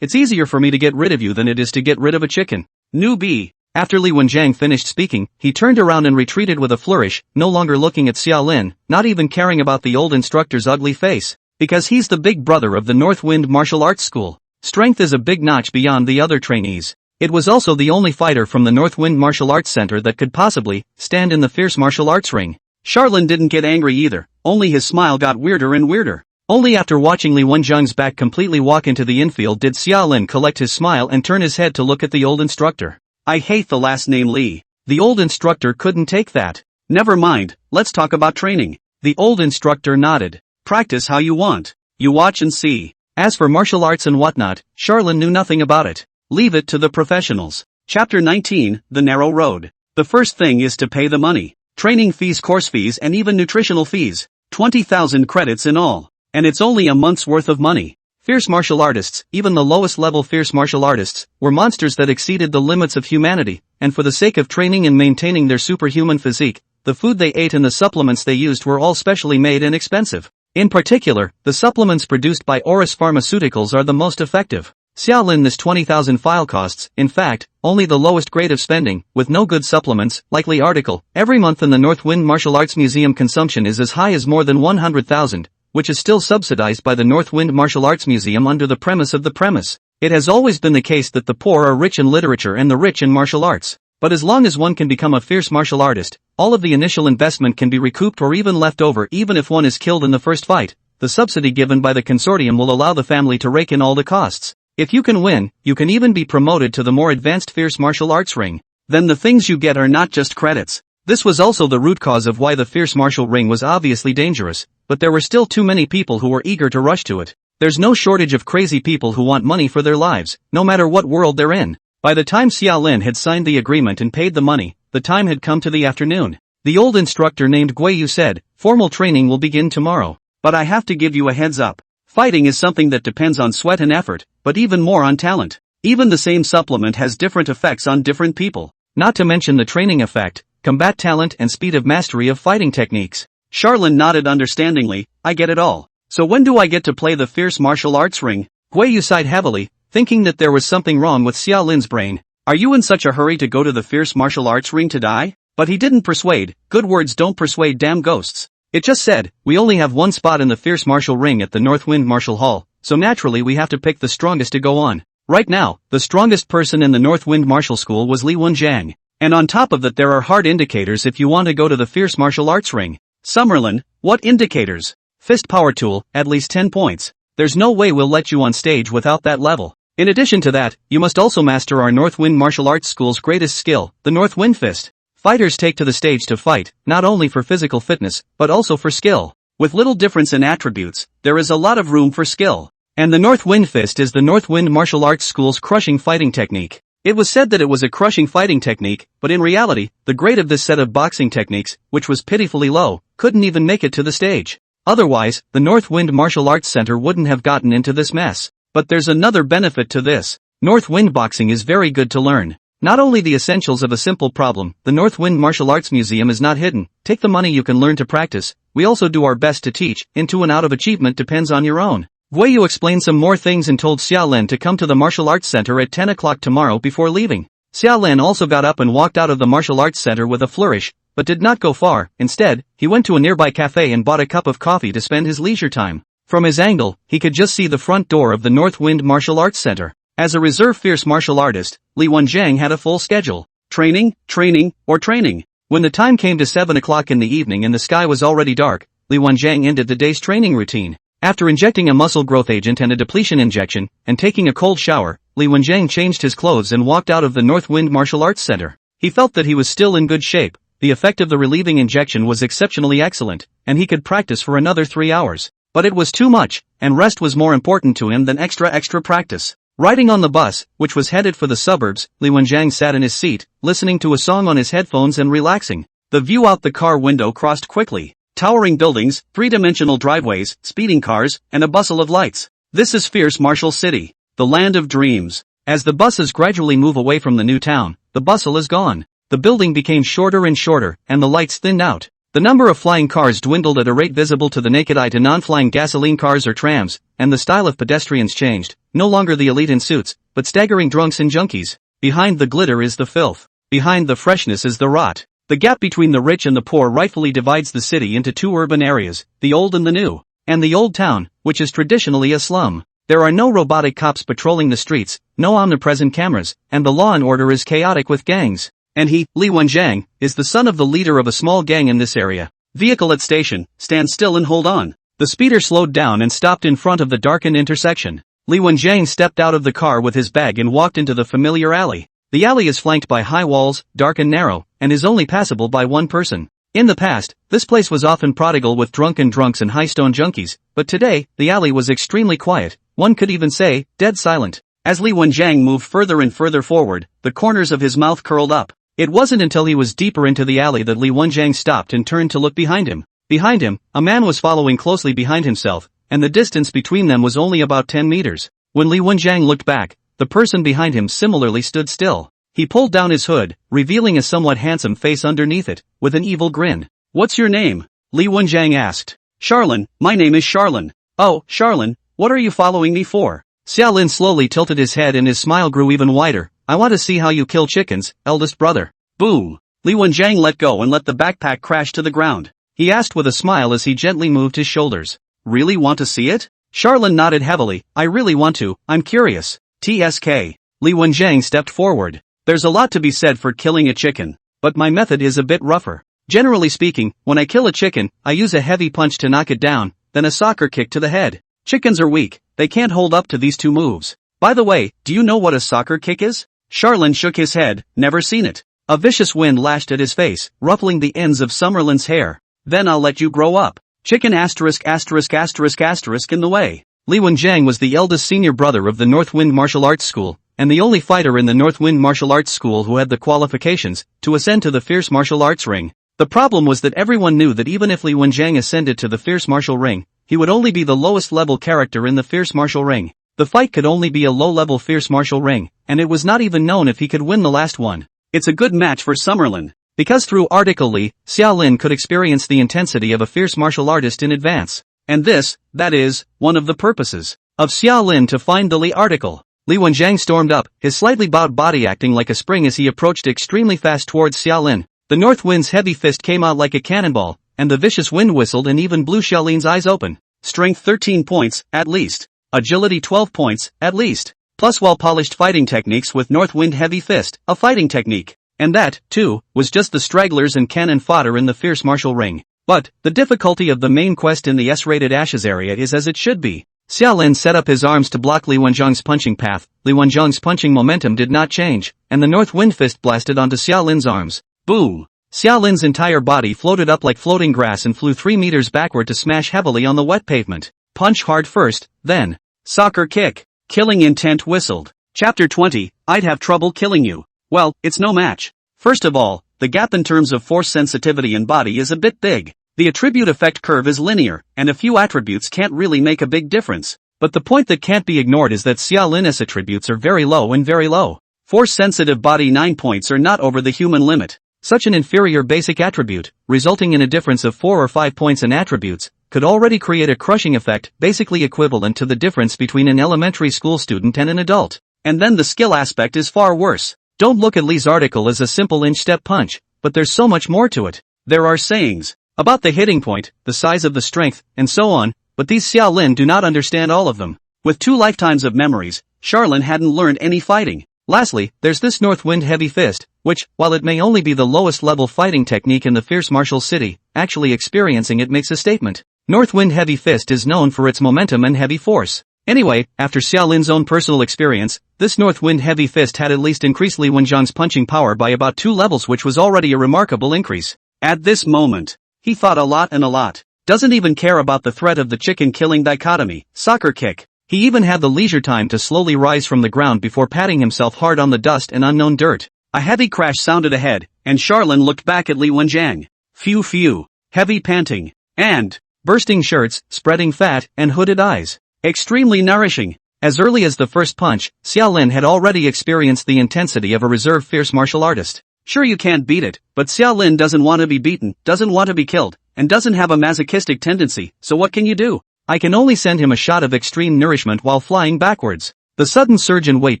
It's easier for me to get rid of you than it is to get rid of a chicken. Newbie. After Li Wenjiang finished speaking, he turned around and retreated with a flourish, no longer looking at Xiaolin, not even caring about the old instructor's ugly face. Because he's the big brother of the North Wind Martial Arts School. Strength is a big notch beyond the other trainees. It was also the only fighter from the North Wind Martial Arts Center that could possibly stand in the fierce martial arts ring. Charlin didn't get angry either, only his smile got weirder and weirder. Only after watching Li Wenjiang's back completely walk into the infield did Xiaolin collect his smile and turn his head to look at the old instructor. I hate the last name Li. The old instructor couldn't take that. Never mind, let's talk about training. The old instructor nodded. Practice how you want. You watch and see. As for martial arts and whatnot, Charlin knew nothing about it. Leave it to the professionals. Chapter 19, The Narrow Road. The first thing is to pay the money. Training fees, course fees and even nutritional fees. 20,000 credits in all. And it's only a month's worth of money. Fierce martial artists, even the lowest level fierce martial artists, were monsters that exceeded the limits of humanity, and for the sake of training and maintaining their superhuman physique, the food they ate and the supplements they used were all specially made and expensive. In particular, the supplements produced by Oris Pharmaceuticals are the most effective. Xiaolin, this 20,000 file costs, in fact, only the lowest grade of spending, with no good supplements, likely article. Every month in the North Wind Martial Arts Museum consumption is as high as more than 100,000, which is still subsidized by the North Wind Martial Arts Museum under the premise of the premise. It has always been the case that the poor are rich in literature and the rich in martial arts. But as long as one can become a fierce martial artist, all of the initial investment can be recouped or even left over even if one is killed in the first fight. The subsidy given by the consortium will allow the family to rake in all the costs. If you can win, you can even be promoted to the more advanced fierce martial arts ring. Then the things you get are not just credits. This was also the root cause of why the fierce martial ring was obviously dangerous, but there were still too many people who were eager to rush to it. There's no shortage of crazy people who want money for their lives, no matter what world they're in. By the time Xiaolin had signed the agreement and paid the money, the time had come to the afternoon. The old instructor named Guiyu said, "Formal training will begin tomorrow. But I have to give you a heads up. Fighting is something that depends on sweat and effort, but even more on talent. Even the same supplement has different effects on different people. Not to mention the training effect, combat talent and speed of mastery of fighting techniques." Charlin nodded understandingly. "I get it all. So when do I get to play the fierce martial arts ring?" Guiyu sighed heavily, thinking that there was something wrong with Xiaolin's brain. "Are you in such a hurry to go to the fierce martial arts ring to die?" But he didn't persuade. Good words don't persuade damn ghosts. It just said, "We only have one spot in the fierce martial ring at the North Wind Martial Hall, so naturally we have to pick the strongest to go on." Right now, the strongest person in the North Wind Martial School was Li Wenjiang. And on top of that there are hard indicators if you want to go to the fierce martial arts ring. Summerlin, what indicators? Fist power tool, at least 10 points. There's no way we'll let you on stage without that level. In addition to that, you must also master our North Wind Martial Arts School's greatest skill, the North Wind Fist. Fighters take to the stage to fight, not only for physical fitness, but also for skill. With little difference in attributes, there is a lot of room for skill. And the North Wind Fist is the North Wind Martial Arts School's crushing fighting technique. It was said that it was a crushing fighting technique, but in reality, the grade of this set of boxing techniques, which was pitifully low, couldn't even make it to the stage. Otherwise, the North Wind Martial Arts Center wouldn't have gotten into this mess. But there's another benefit to this. North Wind boxing is very good to learn. Not only the essentials of a simple problem, the North Wind Martial Arts Museum is not hidden. Take the money you can learn to practice. We also do our best to teach, into and out of achievement depends on your own. Guiyu explained some more things and told Xiaolin to come to the Martial Arts Center at 10 o'clock tomorrow before leaving. Xiaolin also got up and walked out of the Martial Arts Center with a flourish, but did not go far. Instead, he went to a nearby cafe and bought a cup of coffee to spend his leisure time. From his angle, he could just see the front door of the North Wind Martial Arts Center. As a reserve fierce martial artist, Li Wenjiang had a full schedule. Training, training, or training. When the time came to 7 o'clock in the evening and the sky was already dark, Li Wenjiang ended the day's training routine. After injecting a muscle growth agent and a depletion injection, and taking a cold shower, Li Wenjiang changed his clothes and walked out of the North Wind Martial Arts Center. He felt that he was still in good shape. The effect of the relieving injection was exceptionally excellent, and he could practice for another 3 hours. But it was too much, and rest was more important to him than extra practice. Riding on the bus, which was headed for the suburbs, Li Wenjiang sat in his seat, listening to a song on his headphones and relaxing. The view out the car window crossed quickly. Towering buildings, three-dimensional driveways, speeding cars, and a bustle of lights. This is Fierce Martial City, the land of dreams. As the buses gradually move away from the new town, the bustle is gone. The building became shorter and shorter, and the lights thinned out. The number of flying cars dwindled at a rate visible to the naked eye to non-flying gasoline cars or trams, and the style of pedestrians changed, no longer the elite in suits, but staggering drunks and junkies. Behind the glitter is the filth. Behind the freshness is the rot. The gap between the rich and the poor rightfully divides the city into two urban areas, the old and the new. And the old town, which is traditionally a slum. There are no robotic cops patrolling the streets, no omnipresent cameras, and the law and order is chaotic with gangs. And he, Li Wenjiang, is the son of the leader of a small gang in this area. Vehicle at station, stand still and hold on. The speeder slowed down and stopped in front of the darkened intersection. Li Wenjiang stepped out of the car with his bag and walked into the familiar alley. The alley is flanked by high walls, dark and narrow, and is only passable by one person. In the past, this place was often prodigal with drunken drunks and high-stone junkies, but today, the alley was extremely quiet, one could even say, dead silent. As Li Wenjiang moved further and further forward, the corners of his mouth curled up. It wasn't until he was deeper into the alley that Li Wenjiang stopped and turned to look behind him. Behind him, a man was following closely behind himself, and the distance between them was only about 10 meters. When Li Wenjiang looked back, the person behind him similarly stood still. He pulled down his hood, revealing a somewhat handsome face underneath it, with an evil grin. "What's your name?" Li Wenjiang asked. "Charlin, my name is Charlin." "Oh, Charlin, what are you following me for?" Xiaolin slowly tilted his head and his smile grew even wider. "I want to see how you kill chickens, eldest brother." Boom! Li Wenjiang let go and let the backpack crash to the ground. He asked with a smile as he gently moved his shoulders. "Really want to see it?" Charlin nodded heavily. "I really want to, I'm curious." TSK. Li Wenjiang stepped forward. "There's a lot to be said for killing a chicken. But my method is a bit rougher. Generally speaking, when I kill a chicken, I use a heavy punch to knock it down, then a soccer kick to the head. Chickens are weak, they can't hold up to these two moves. By the way, do you know what a soccer kick is?" Charlin shook his head, "Never seen it." A vicious wind lashed at his face, ruffling the ends of Summerlin's hair. Then I'll let you grow up. Chicken asterisk asterisk asterisk asterisk in the way. Li Wenjiang was the eldest senior brother of the Northwind Martial Arts School, and the only fighter in the Northwind Martial Arts School who had the qualifications to ascend to the fierce martial arts ring. The problem was that everyone knew that even if Li Wenjiang ascended to the fierce martial ring, he would only be the lowest level character in the fierce martial ring. The fight could only be a low-level fierce martial ring, and it was not even known if he could win the last one. It's a good match for Summerlin. Because through article Li, Xiaolin could experience the intensity of a fierce martial artist in advance. And this, that is, one of the purposes of Xiaolin to find the Li article. Li Wenjiang stormed up, his slightly bowed body acting like a spring as he approached extremely fast towards Xiaolin. The north wind's heavy fist came out like a cannonball, and the vicious wind whistled and even blew Xiaolin's eyes open. Strength 13 points, at least. Agility 12 points, at least. Plus well-polished fighting techniques with North Wind Heavy Fist, a fighting technique. And that, too, was just the stragglers and cannon fodder in the fierce martial ring. But, the difficulty of the main quest in the S-rated Ashes area is as it should be. Xiaolin set up his arms to block Li Wenjiang's punching path. Li Wenjiang's punching momentum did not change, and the North Wind Fist blasted onto Xiaolin's arms. Boom! Xiaolin's entire body floated up like floating grass and flew 3 meters backward to smash heavily on the wet pavement. Punch hard first, then soccer kick. Killing intent whistled. Chapter 20, I'd have trouble killing you. Well, it's no match. First of all, the gap in terms of force sensitivity and body is a bit big. The attribute effect curve is linear, and a few attributes can't really make a big difference. But the point that can't be ignored is that Xiaolin's attributes are very low and very low. Force-sensitive body 9 points are not over the human limit. Such an inferior basic attribute, resulting in a difference of 4 or 5 points in attributes, could already create a crushing effect basically equivalent to the difference between an elementary school student and an adult. And then the skill aspect is far worse. Don't look at Li's article as a simple inch-step punch, but there's so much more to it. There are sayings about the hitting point, the size of the strength, and so on, but these Xiaolin do not understand all of them. With 2 lifetimes of memories, Charlin hadn't learned any fighting. Lastly, there's this North Wind Heavy Fist, which, while it may only be the lowest level fighting technique in the fierce martial city, actually experiencing it makes a statement. North Wind Heavy Fist is known for its momentum and heavy force. Anyway, after Xiaolin's own personal experience, this North Wind Heavy Fist had at least increased Li Wenjiang's punching power by about 2 levels, which was already a remarkable increase. At this moment, he thought a lot and a lot. Doesn't even care about the threat of the chicken-killing dichotomy, soccer kick. He even had the leisure time to slowly rise from the ground before patting himself hard on the dust and unknown dirt. A heavy crash sounded ahead, and Charlin looked back at Li Wenjiang. Phew, heavy panting, and bursting shirts, spreading fat, and hooded eyes. Extremely nourishing. As early as the first punch, Xiaolin had already experienced the intensity of a reserve fierce martial artist. Sure, you can't beat it, but Xiaolin doesn't want to be beaten, doesn't want to be killed, and doesn't have a masochistic tendency, so what can you do? I can only send him a shot of extreme nourishment while flying backwards. The sudden surge in weight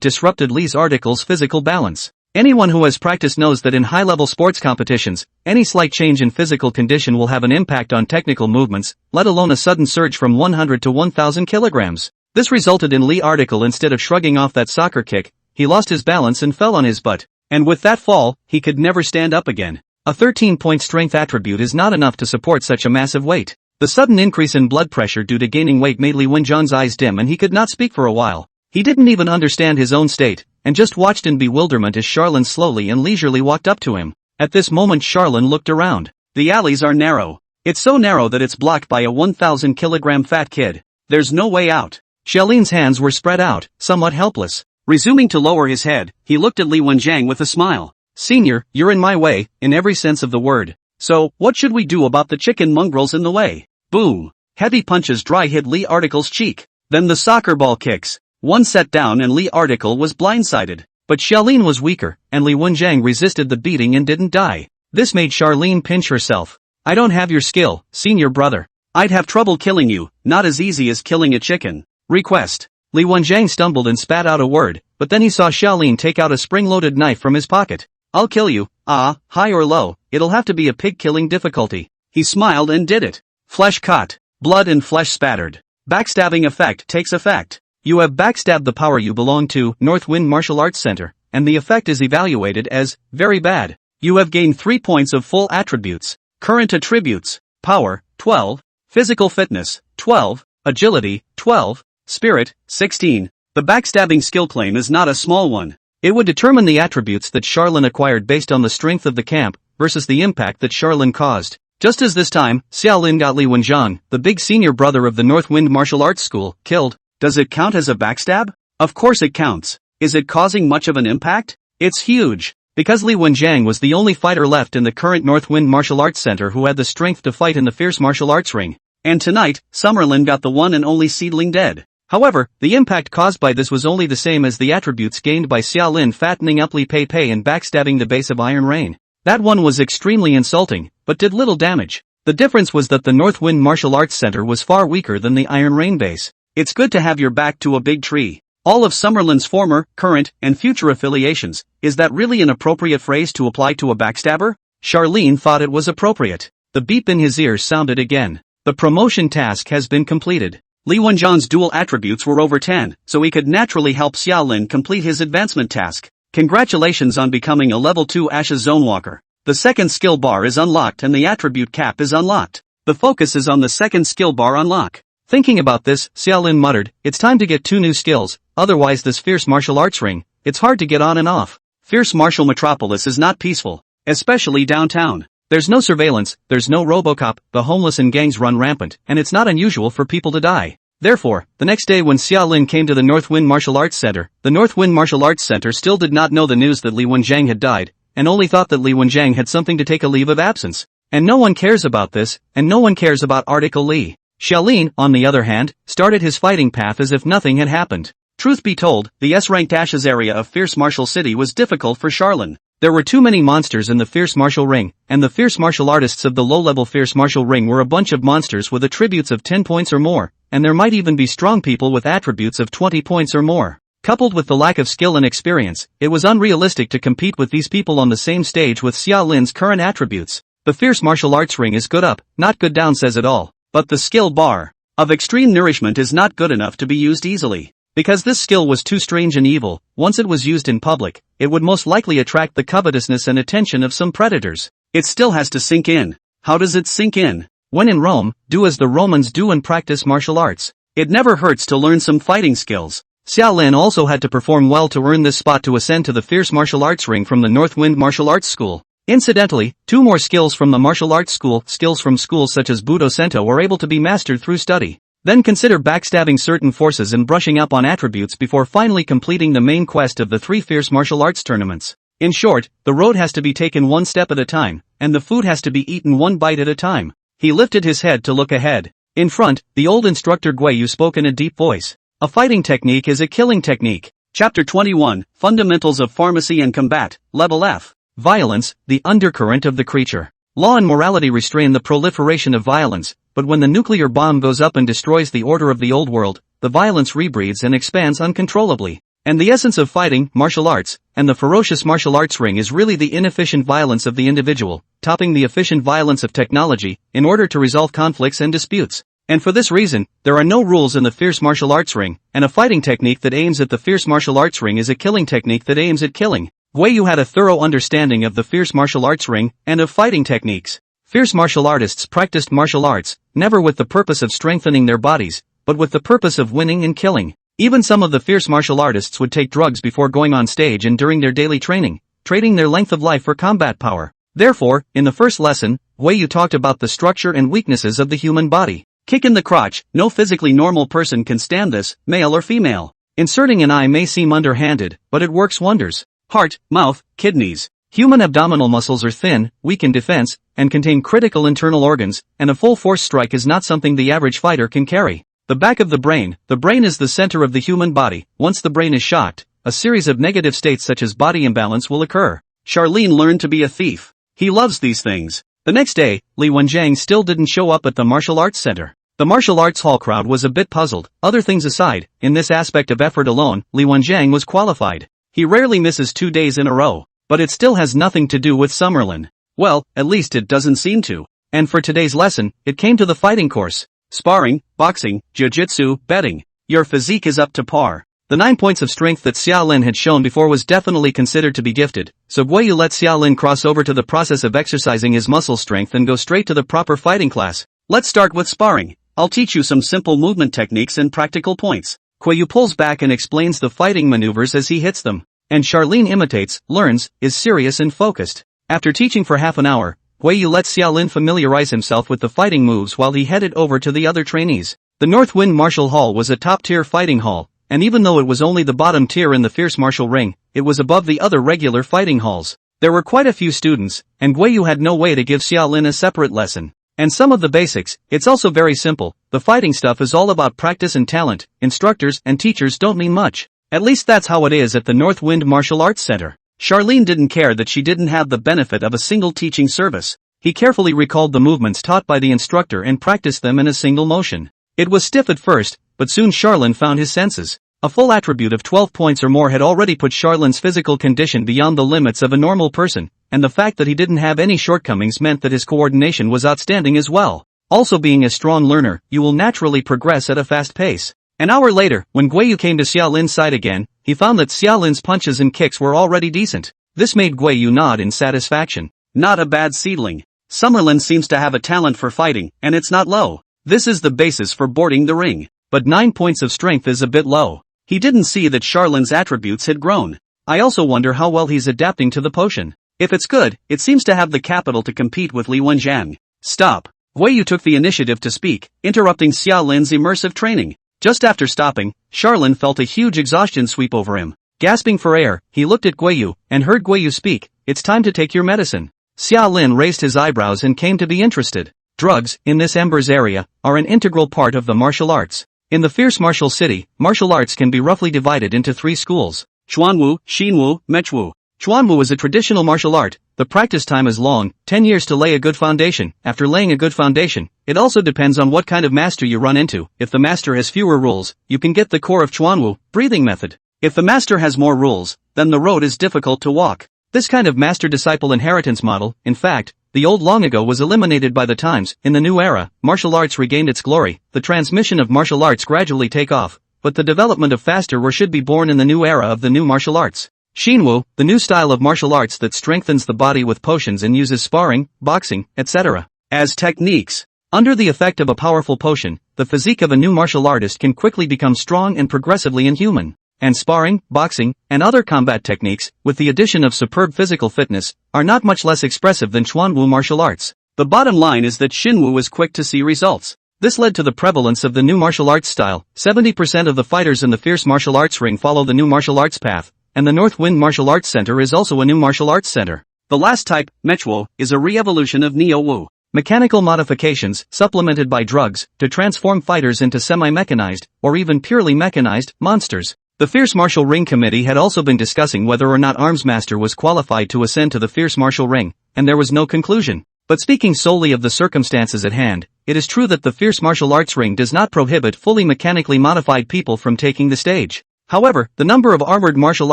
disrupted Li's article's physical balance. Anyone who has practiced knows that in high-level sports competitions, any slight change in physical condition will have an impact on technical movements, let alone a sudden surge from 100 to 1000 kilograms. This resulted in Li article instead of shrugging off that soccer kick, he lost his balance and fell on his butt. And with that fall, he could never stand up again. A 13-point strength attribute is not enough to support such a massive weight. The sudden increase in blood pressure due to gaining weight made Li Wenjiang's eyes dim and he could not speak for a while. He didn't even understand his own state, and just watched in bewilderment as Charlin slowly and leisurely walked up to him. At this moment Charlin looked around. The alleys are narrow. It's so narrow that it's blocked by a 1,000-kilogram fat kid. There's no way out. Xiaolin's hands were spread out, somewhat helpless. Resuming to lower his head, he looked at Li Wenjiang with a smile. Senior, you're in my way, in every sense of the word. So, what should we do about the chicken mongrels in the way? Boom! Heavy punches dry hit Li Article's cheek. Then the soccer ball kicks. One set down and Li Article was blindsided. But Xiaolin was weaker, and Li Wenjiang resisted the beating and didn't die. This made Charlene pinch herself. I don't have your skill, senior brother. I'd have trouble killing you, not as easy as killing a chicken. Request. Li Wenjiang stumbled and spat out a word, but then he saw Xiaolin take out a spring-loaded knife from his pocket. I'll kill you, high or low, it'll have to be a pig-killing difficulty. He smiled and did it. Flesh cut. Blood and flesh spattered. Backstabbing effect takes effect. You have backstabbed the power you belong to, Northwind Martial Arts Center, and the effect is evaluated as very bad. You have gained 3 points of full attributes. Current attributes: power, 12, physical fitness, 12, agility, 12, spirit, 16. The backstabbing skill claim is not a small one. It would determine the attributes that Charlene acquired based on the strength of the camp versus the impact that Charlene caused. Just as this time, Xiaolin got Li Wenjiang, the big senior brother of the North Wind Martial Arts School, killed. Does it count as a backstab? Of course it counts. Is it causing much of an impact? It's huge. Because Li Wenjiang was the only fighter left in the current North Wind Martial Arts Center who had the strength to fight in the fierce martial arts ring. And tonight, Summerlin got the one and only seedling dead. However, the impact caused by this was only the same as the attributes gained by Xiaolin fattening up Li Pei Pei and backstabbing the base of Iron Rain. That one was extremely insulting, but did little damage. The difference was that the North Wind Martial Arts Center was far weaker than the Iron Rain base. It's good to have your back to a big tree. All of Summerlin's former, current, and future affiliations. Is that really an appropriate phrase to apply to a backstabber? Charlene thought it was appropriate. The beep in his ears sounded again. The promotion task has been completed. Li Wenjiang's dual attributes were over 10, so he could naturally help Xiaolin complete his advancement task. Congratulations on becoming a level 2 Ashes Zone Walker. The second skill bar is unlocked and the attribute cap is unlocked. The focus is on the second skill bar unlock. Thinking about this, Xiaolin muttered, it's time to get 2 new skills, otherwise this fierce martial arts ring, it's hard to get on and off. Fierce martial metropolis is not peaceful, especially downtown. There's no surveillance, there's no Robocop, the homeless and gangs run rampant, and it's not unusual for people to die. Therefore, the next day when Xiaolin came to the North Wind Martial Arts Center, the North Wind Martial Arts Center still did not know the news that Li Wenjiang had died, and only thought that Li Wenjiang had something to take a leave of absence. And no one cares about this, and no one cares about Article Li. Xiaolin, on the other hand, started his fighting path as if nothing had happened. Truth be told, the S-ranked Ashes area of Fierce Martial City was difficult for Charlene. There were too many monsters in the Fierce Martial Ring, and the Fierce Martial Artists of the low-level Fierce Martial Ring were a bunch of monsters with attributes of 10 points or more, and there might even be strong people with attributes of 20 points or more. Coupled with the lack of skill and experience, it was unrealistic to compete with these people on the same stage with Xiaolin's current attributes. The Fierce Martial Arts Ring is good up, not good down says it all. But the skill bar of extreme nourishment is not good enough to be used easily. Because this skill was too strange and evil, once it was used in public, it would most likely attract the covetousness and attention of some predators. It still has to sink in. How does it sink in? When in Rome, do as the Romans do and practice martial arts. It never hurts to learn some fighting skills. Xiaolin also had to perform well to earn this spot to ascend to the Fierce Martial Arts Ring from the North Wind Martial Arts School. Incidentally, 2 more skills from the martial arts school, skills from schools such as Budo Sento were able to be mastered through study. Then consider backstabbing certain forces and brushing up on attributes before finally completing the main quest of the 3 fierce martial arts tournaments. In short, the road has to be taken one step at a time, and the food has to be eaten one bite at a time. He lifted his head to look ahead. In front, the old instructor Guiyu spoke in a deep voice. A fighting technique is a killing technique. Chapter 21, Fundamentals of Pharmacy and Combat, Level F. Violence, the undercurrent of the creature. Law and morality restrain the proliferation of violence, but when the nuclear bomb goes up and destroys the order of the old world, the violence rebreeds and expands uncontrollably. And the essence of fighting, martial arts, and the ferocious martial arts ring is really the inefficient violence of the individual, topping the efficient violence of technology, in order to resolve conflicts and disputes. And for this reason, there are no rules in the fierce martial arts ring, and a fighting technique that aims at the fierce martial arts ring is a killing technique that aims at killing. Guiyu had a thorough understanding of the fierce martial arts ring, and of fighting techniques. Fierce martial artists practiced martial arts, never with the purpose of strengthening their bodies, but with the purpose of winning and killing. Even some of the fierce martial artists would take drugs before going on stage and during their daily training, trading their length of life for combat power. Therefore, in the first lesson, Guiyu talked about the structure and weaknesses of the human body. Kick in the crotch, no physically normal person can stand this, male or female. Inserting an eye may seem underhanded, but it works wonders. Heart, mouth, kidneys. Human abdominal muscles are thin, weak in defense, and contain critical internal organs, and a full-force strike is not something the average fighter can carry. The back of the brain is the center of the human body. Once the brain is shocked, a series of negative states such as body imbalance will occur. Charlene learned to be a thief. He loves these things. The next day, Li Wenjiang still didn't show up at the martial arts center. The martial arts hall crowd was a bit puzzled. Other things aside, in this aspect of effort alone, Li Wenjiang was qualified. He rarely misses 2 days in a row. But it still has nothing to do with Summerlin. Well, at least it doesn't seem to. And for today's lesson, it came to the fighting course. Sparring, boxing, jiu-jitsu, betting. Your physique is up to par. The 9 points of strength that Xiaolin had shown before was definitely considered to be gifted, so Guiyu let Xiaolin cross over to the process of exercising his muscle strength and go straight to the proper fighting class. Let's start with sparring. I'll teach you some simple movement techniques and practical points. Guiyu pulls back and explains the fighting maneuvers as he hits them. And Charlene imitates, learns, is serious and focused. After teaching for half an hour, Guiyu let Xiaolin familiarize himself with the fighting moves while he headed over to the other trainees. The North Wind Martial Hall was a top-tier fighting hall, and even though it was only the bottom tier in the Fierce Martial Ring, it was above the other regular fighting halls. There were quite a few students, and Guiyu had no way to give Xiaolin a separate lesson. And some of the basics, it's also very simple. The fighting stuff is all about practice and talent. Instructors and teachers don't mean much. At least that's how it is at the North Wind Martial Arts Center. Charlene didn't care that she didn't have the benefit of a single teaching service. He carefully recalled the movements taught by the instructor and practiced them in a single motion. It was stiff at first, but soon Charlene found his senses. A full attribute of 12 points or more had already put Charlene's physical condition beyond the limits of a normal person, and the fact that he didn't have any shortcomings meant that his coordination was outstanding as well. Also, being a strong learner, you will naturally progress at a fast pace. An hour later, when Guiyu came to Xiaolin's side again, he found that Xiaolin's punches and kicks were already decent. This made Guiyu nod in satisfaction. Not a bad seedling. Summerlin seems to have a talent for fighting, and it's not low. This is the basis for boarding the ring. But 9 points of strength is a bit low. He didn't see that Charlene's attributes had grown. I also wonder how well he's adapting to the potion. If it's good, it seems to have the capital to compete with Li Wenjiang. Stop. Guiyu took the initiative to speak, interrupting Xiaolin's immersive training. Just after stopping, Charlene felt a huge exhaustion sweep over him. Gasping for air, he looked at Guiyu, and heard Guiyu speak, "It's time to take your medicine." Xiaolin raised his eyebrows and came to be interested. Drugs, in this Embers area, are an integral part of the martial arts. In the Fierce Martial City, martial arts can be roughly divided into 3 schools: Chuanwu, Xinwu, Mechwu. Chuanwu is a traditional martial art. The practice time is long, 10 years to lay a good foundation. After laying a good foundation, it also depends on what kind of master you run into. If the master has fewer rules, you can get the core of Chuanwu, breathing method. If the master has more rules, then the road is difficult to walk. This kind of master-disciple inheritance model, in fact, the old long ago was eliminated by the times. In the new era, martial arts regained its glory. The transmission of martial arts gradually take off, but the development of faster were should be born in the new era of the new martial arts. Xinwu, the new style of martial arts that strengthens the body with potions and uses sparring, boxing, etc. as techniques. Under the effect of a powerful potion, the physique of a new martial artist can quickly become strong and progressively inhuman. And sparring, boxing, and other combat techniques, with the addition of superb physical fitness, are not much less expressive than Chuanwu martial arts. The bottom line is that Xinwu was quick to see results. This led to the prevalence of the new martial arts style. 70% of the fighters in the Fierce Martial Arts Ring follow the new martial arts path, and the North Wind Martial Arts Center is also a new martial arts center. The last type, Mechwu, is a re-evolution of Neo-Wu. Mechanical modifications, supplemented by drugs, to transform fighters into semi-mechanized, or even purely mechanized, monsters. The Fierce Martial Ring Committee had also been discussing whether or not Armsmaster was qualified to ascend to the Fierce Martial Ring, and there was no conclusion. But speaking solely of the circumstances at hand, it is true that the Fierce Martial Arts Ring does not prohibit fully mechanically modified people from taking the stage. However, the number of armored martial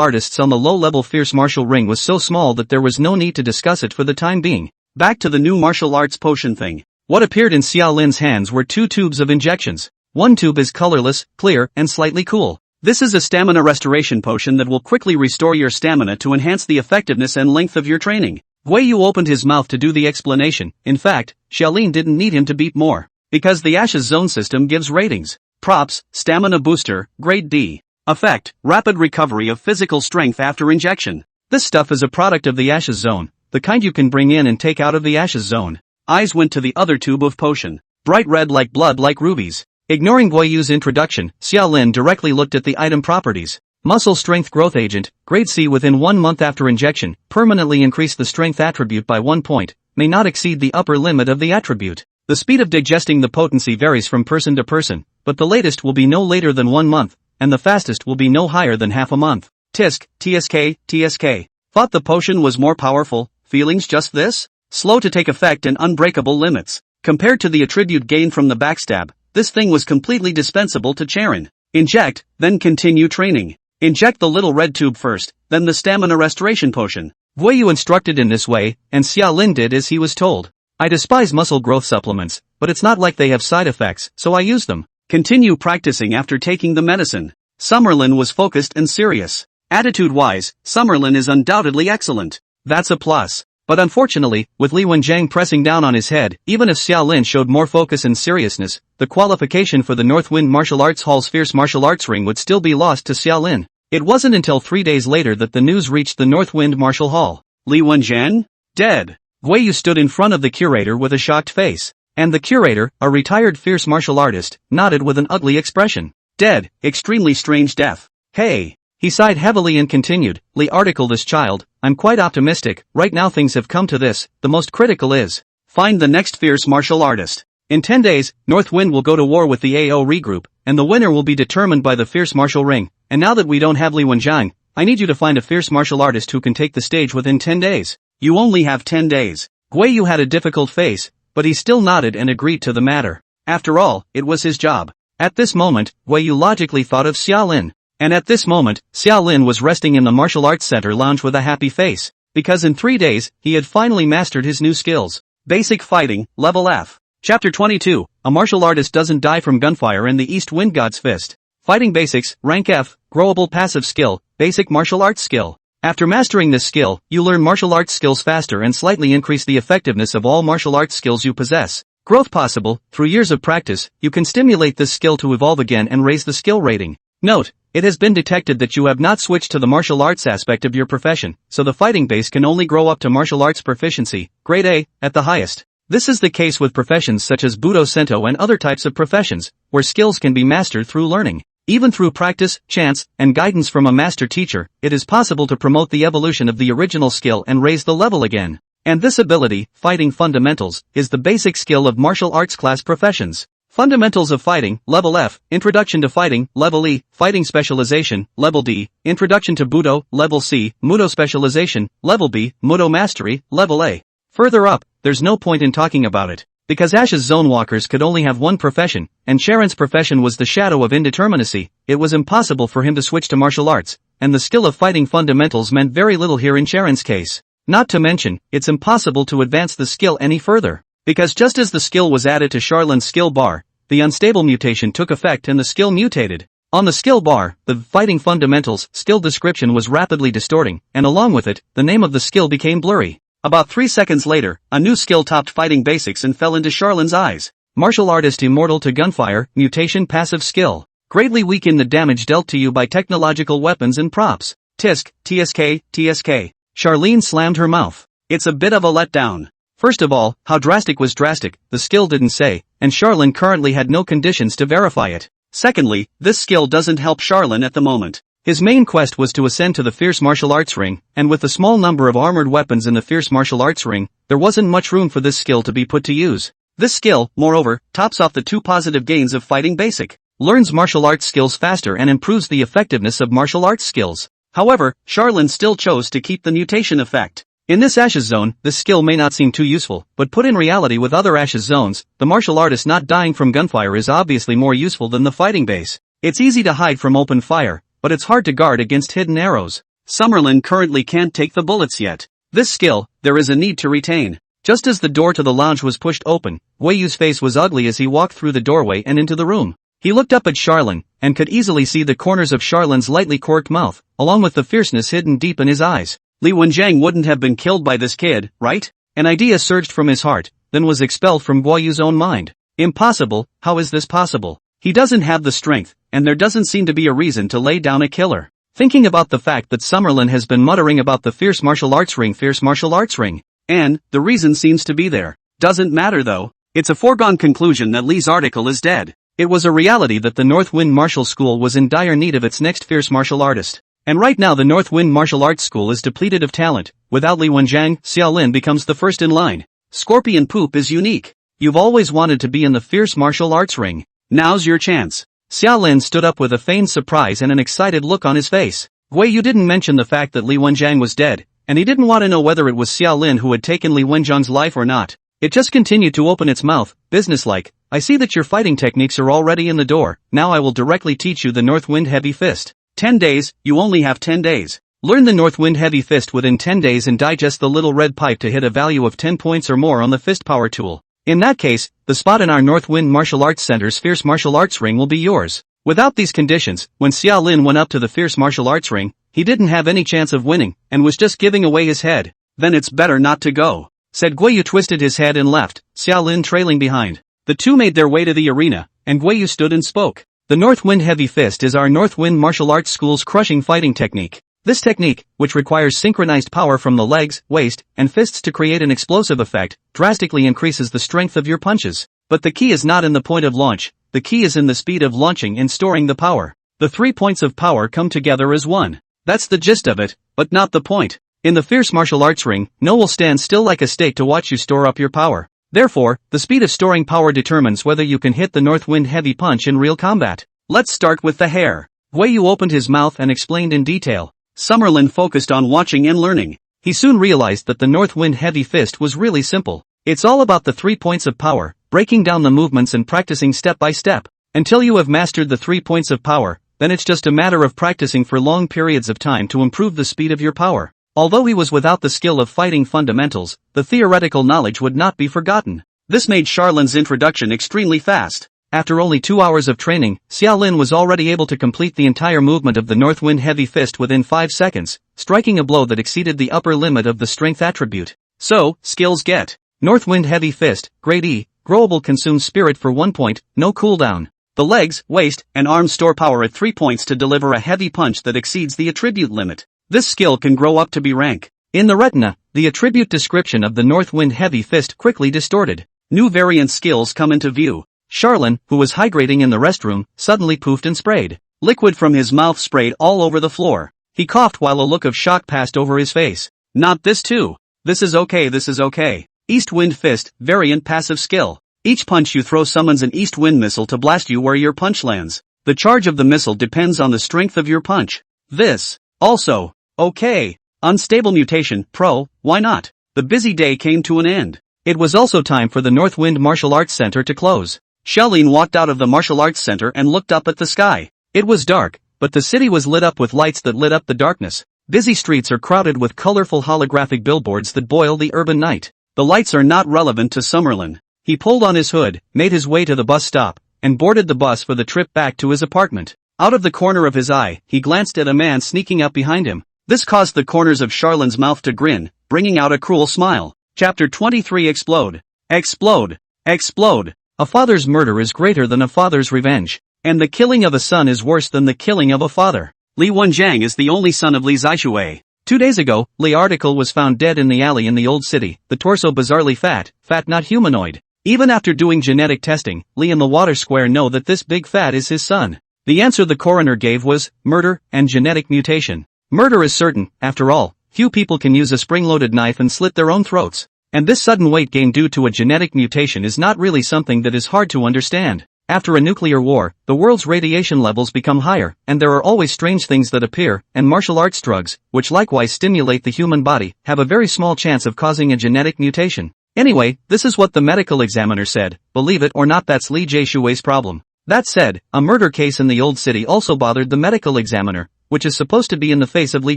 artists on the low-level Fierce Martial Ring was so small that there was no need to discuss it for the time being. Back to the new martial arts potion thing. What appeared in Xiaolin's hands were 2 tubes of injections. One tube is colorless, clear, and slightly cool. This is a stamina restoration potion that will quickly restore your stamina to enhance the effectiveness and length of your training. Guiyu opened his mouth to do the explanation. In fact, Xiaolin didn't need him to beep more. Because the Ashes Zone system gives ratings. Props, Stamina Booster, Grade D. Effect, Rapid Recovery of Physical Strength After Injection. This stuff is a product of the Ashes Zone, the kind you can bring in and take out of the Ashes Zone. Eyes went to the other tube of potion. Bright red like blood like rubies. Ignoring Guiyu's introduction, Xiaolin directly looked at the item properties. Muscle Strength Growth Agent, Grade C. Within 1 month after injection, permanently increase the strength attribute by 1 point, may not exceed the upper limit of the attribute. The speed of digesting the potency varies from person to person, but the latest will be no later than 1 month, and the fastest will be no higher than half a month. Tisk, TSK, TSK. Thought the potion was more powerful, feelings just this? Slow to take effect and unbreakable limits. Compared to the attribute gained from the backstab, this thing was completely dispensable to Charon. Inject, then continue training. Inject the little red tube first, then the stamina restoration potion. Guiyu instructed in this way, and Xiaolin did as he was told. I despise muscle growth supplements, but it's not like they have side effects, so I use them. Continue practicing after taking the medicine. Summerlin was focused and serious. Attitude-wise, Summerlin is undoubtedly excellent. That's a plus. But unfortunately, with Li Wenjiang pressing down on his head, even if Xiaolin showed more focus and seriousness, the qualification for the North Wind Martial Arts Hall's Fierce Martial Arts Ring would still be lost to Xiaolin. It wasn't until 3 days later that the news reached the North Wind Martial Hall. Li Wenjiang? Dead. Wei Yu stood in front of the curator with a shocked face. And the curator, a retired fierce martial artist, nodded with an ugly expression. Dead, extremely strange death. Hey. He sighed heavily and continued, Li article this child, I'm quite optimistic, right now things have come to this, the most critical is, find the next fierce martial artist. In 10 days, North Wind will go to war with the AO regroup, and the winner will be determined by the fierce martial ring, and now that we don't have Li Wenjiang, I need you to find a fierce martial artist who can take the stage within 10 days. You only have 10 days. Wei Yu had a difficult face, but he still nodded and agreed to the matter. After all, it was his job. At this moment, Wei Yu logically thought of Xiaolin. And at this moment, Xiaolin was resting in the martial arts center lounge with a happy face, because in 3 days, he had finally mastered his new skills. Basic Fighting, Level F. Chapter 22, A Martial Artist Doesn't Die from Gunfire in the East Wind God's Fist. Fighting Basics, Rank F, Growable Passive Skill, Basic Martial Arts Skill. After mastering this skill, you learn martial arts skills faster and slightly increase the effectiveness of all martial arts skills you possess. Growth possible, through years of practice, you can stimulate this skill to evolve again and raise the skill rating. Note, it has been detected that you have not switched to the martial arts aspect of your profession, so the fighting base can only grow up to martial arts proficiency, grade A, at the highest. This is the case with professions such as Budo Sento and other types of professions, where skills can be mastered through learning. Even through practice, chance, and guidance from a master teacher, it is possible to promote the evolution of the original skill and raise the level again. And this ability, Fighting Fundamentals, is the basic skill of martial arts class professions. Fundamentals of Fighting, Level F, Introduction to Fighting, Level E, Fighting Specialization, Level D, Introduction to Budo, Level C, Mudo Specialization, Level B, Mudo Mastery, Level A. Further up, there's no point in talking about it, because Ash's zone walkers could only have one profession, and Sharon's profession was the shadow of indeterminacy. It was impossible for him to switch to martial arts, and the skill of Fighting Fundamentals meant very little here in Sharon's case. Not to mention, it's impossible to advance the skill any further. Because just as the skill was added to Charlin's skill bar, the unstable mutation took effect and the skill mutated. On the skill bar, the Fighting Fundamentals skill description was rapidly distorting, and along with it, the name of the skill became blurry. About 3 seconds later, a new skill topped Fighting Basics and fell into Charlin's eyes. Martial Artist Immortal to Gunfire, Mutation Passive Skill. Greatly weaken the damage dealt to you by technological weapons and props. Tisk, TSK, TSK. Charlene slammed her mouth. It's a bit of a letdown. First of all, how drastic was drastic, the skill didn't say, and Charlene currently had no conditions to verify it. Secondly, this skill doesn't help Charlene at the moment. His main quest was to ascend to the Fierce Martial Arts Ring, and with the small number of armored weapons in the Fierce Martial Arts Ring, there wasn't much room for this skill to be put to use. This skill, moreover, tops off the 2 positive gains of Fighting Basic. Learns martial arts skills faster and improves the effectiveness of martial arts skills. However, Charlene still chose to keep the mutation effect. In this Ashes zone, this skill may not seem too useful, but put in reality with other Ashes zones, the martial artist not dying from gunfire is obviously more useful than the fighting base. It's easy to hide from open fire, but it's hard to guard against hidden arrows. Summerlin currently can't take the bullets yet. This skill, there is a need to retain. Just as the door to the lounge was pushed open, Wei Yu's face was ugly as he walked through the doorway and into the room. He looked up at Charlene, and could easily see the corners of Charlene's lightly corked mouth, along with the fierceness hidden deep in his eyes. Li Wenjiang wouldn't have been killed by this kid, right? An idea surged from his heart, then was expelled from Guo Yu's own mind. Impossible, how is this possible? He doesn't have the strength, and there doesn't seem to be a reason to lay down a killer. Thinking about the fact that Summerlin has been muttering about the Fierce Martial Arts Ring, and the reason seems to be there. Doesn't matter though. It's a foregone conclusion that Li's article is dead. It was a reality that the North Wind Martial School was in dire need of its next fierce martial artist. And right now the North Wind Martial Arts School is depleted of talent. Without Li Wenjiang, Xiaolin becomes the first in line. Scorpion Poop is unique. You've always wanted to be in the fierce martial arts ring. Now's your chance. Xiaolin stood up with a feigned surprise and an excited look on his face. Wei Yu didn't mention the fact that Li Wenjiang was dead, and he didn't want to know whether it was Xiaolin who had taken Li Wenjiang's life or not. It just continued to open its mouth, businesslike. I see that your fighting techniques are already in the door, now I will directly teach you the North Wind Heavy Fist. 10 days, you only have 10 days. Learn the North Wind Heavy Fist within 10 days and digest the little red pipe to hit a value of 10 points or more on the fist power tool. In that case, the spot in our North Wind Martial Arts Center's Fierce Martial Arts Ring will be yours. Without these conditions, when Xiaolin went up to the Fierce Martial Arts Ring, he didn't have any chance of winning, and was just giving away his head. Then it's better not to go, said Guo Yu, twisted his head and left, Xiaolin trailing behind. The two made their way to the arena, and Guo Yu stood and spoke. The North Wind Heavy Fist is our North Wind Martial Arts School's crushing fighting technique. This technique, which requires synchronized power from the legs, waist, and fists to create an explosive effect, drastically increases the strength of your punches. But the key is not in the point of launch, the key is in the speed of launching and storing the power. The 3 points of power come together as one. That's the gist of it, but not the point. In the fierce martial arts ring, no one will stand still like a stake to watch you store up your power. Therefore, the speed of storing power determines whether you can hit the North Wind Heavy Punch in real combat. Let's start with the hair. Wei Yu opened his mouth and explained in detail. Summerlin focused on watching and learning. He soon realized that the North Wind Heavy Fist was really simple. It's all about the 3 points of power, breaking down the movements and practicing step by step. Until you have mastered the 3 points of power, then it's just a matter of practicing for long periods of time to improve the speed of your power. Although he was without the skill of fighting fundamentals, the theoretical knowledge would not be forgotten. This made Charlin's introduction extremely fast. After only 2 hours of training, Xiaolin was already able to complete the entire movement of the North Wind Heavy Fist within 5 seconds, striking a blow that exceeded the upper limit of the strength attribute. So, skills get. North Wind Heavy Fist, Grade E, growable consumes spirit for 1 point, no cooldown. The legs, waist, and arms store power at 3 points to deliver a heavy punch that exceeds the attribute limit. This skill can grow up to be rank. In the retina, the attribute description of the North Wind Heavy Fist quickly distorted. New variant skills come into view. Charlin, who was hydrating in the restroom, suddenly poofed and sprayed. Liquid from his mouth sprayed all over the floor. He coughed while a look of shock passed over his face. Not this too. This is okay, this is okay. East Wind Fist, variant passive skill. Each punch you throw summons an East Wind missile to blast you where your punch lands. The charge of the missile depends on the strength of your punch. This. Also. Okay. Unstable mutation, pro, why not? The busy day came to an end. It was also time for the North Wind Martial Arts Center to close. Xiaolin walked out of the martial arts center and looked up at the sky. It was dark, but the city was lit up with lights that lit up the darkness. Busy streets are crowded with colorful holographic billboards that boil the urban night. The lights are not relevant to Summerlin. He pulled on his hood, made his way to the bus stop, and boarded the bus for the trip back to his apartment. Out of the corner of his eye, he glanced at a man sneaking up behind him. This caused the corners of Charlin's mouth to grin, bringing out a cruel smile. Chapter 23 Explode. Explode. Explode. A father's murder is greater than a father's revenge, and the killing of a son is worse than the killing of a father. Li Wenjiang is the only son of Li Zhaishui. 2 days ago, Li Article was found dead in the alley in the old city, the torso bizarrely fat not humanoid. Even after doing genetic testing, Li and the Water Square know that this big fat is his son. The answer the coroner gave was, murder and genetic mutation. Murder is certain, after all, few people can use a spring-loaded knife and slit their own throats. And this sudden weight gain due to a genetic mutation is not really something that is hard to understand. After a nuclear war, the world's radiation levels become higher, and there are always strange things that appear, and martial arts drugs, which likewise stimulate the human body, have a very small chance of causing a genetic mutation. Anyway, this is what the medical examiner said. Believe it or not, that's Li Zhaishui's problem. That said, a murder case in the old city also bothered the medical examiner, which is supposed to be in the face of Li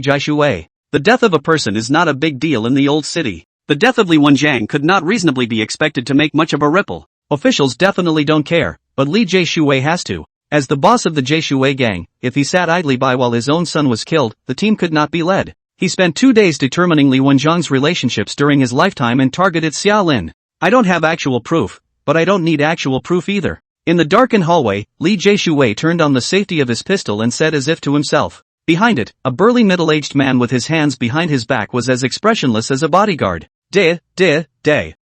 Zhaishui. The death of a person is not a big deal in the old city. The death of Li Wenjiang could not reasonably be expected to make much of a ripple. Officials definitely don't care, but Li Zhaishui has to. As the boss of the Zhaishui gang, if he sat idly by while his own son was killed, the team could not be led. He spent 2 days determining Li Wenjiang's relationships during his lifetime and targeted Xiaolin. I don't have actual proof, but I don't need actual proof either. In the darkened hallway, Li Zhaishui turned on the safety of his pistol and said as if to himself. Behind it, a burly middle-aged man with his hands behind his back was as expressionless as a bodyguard. Day.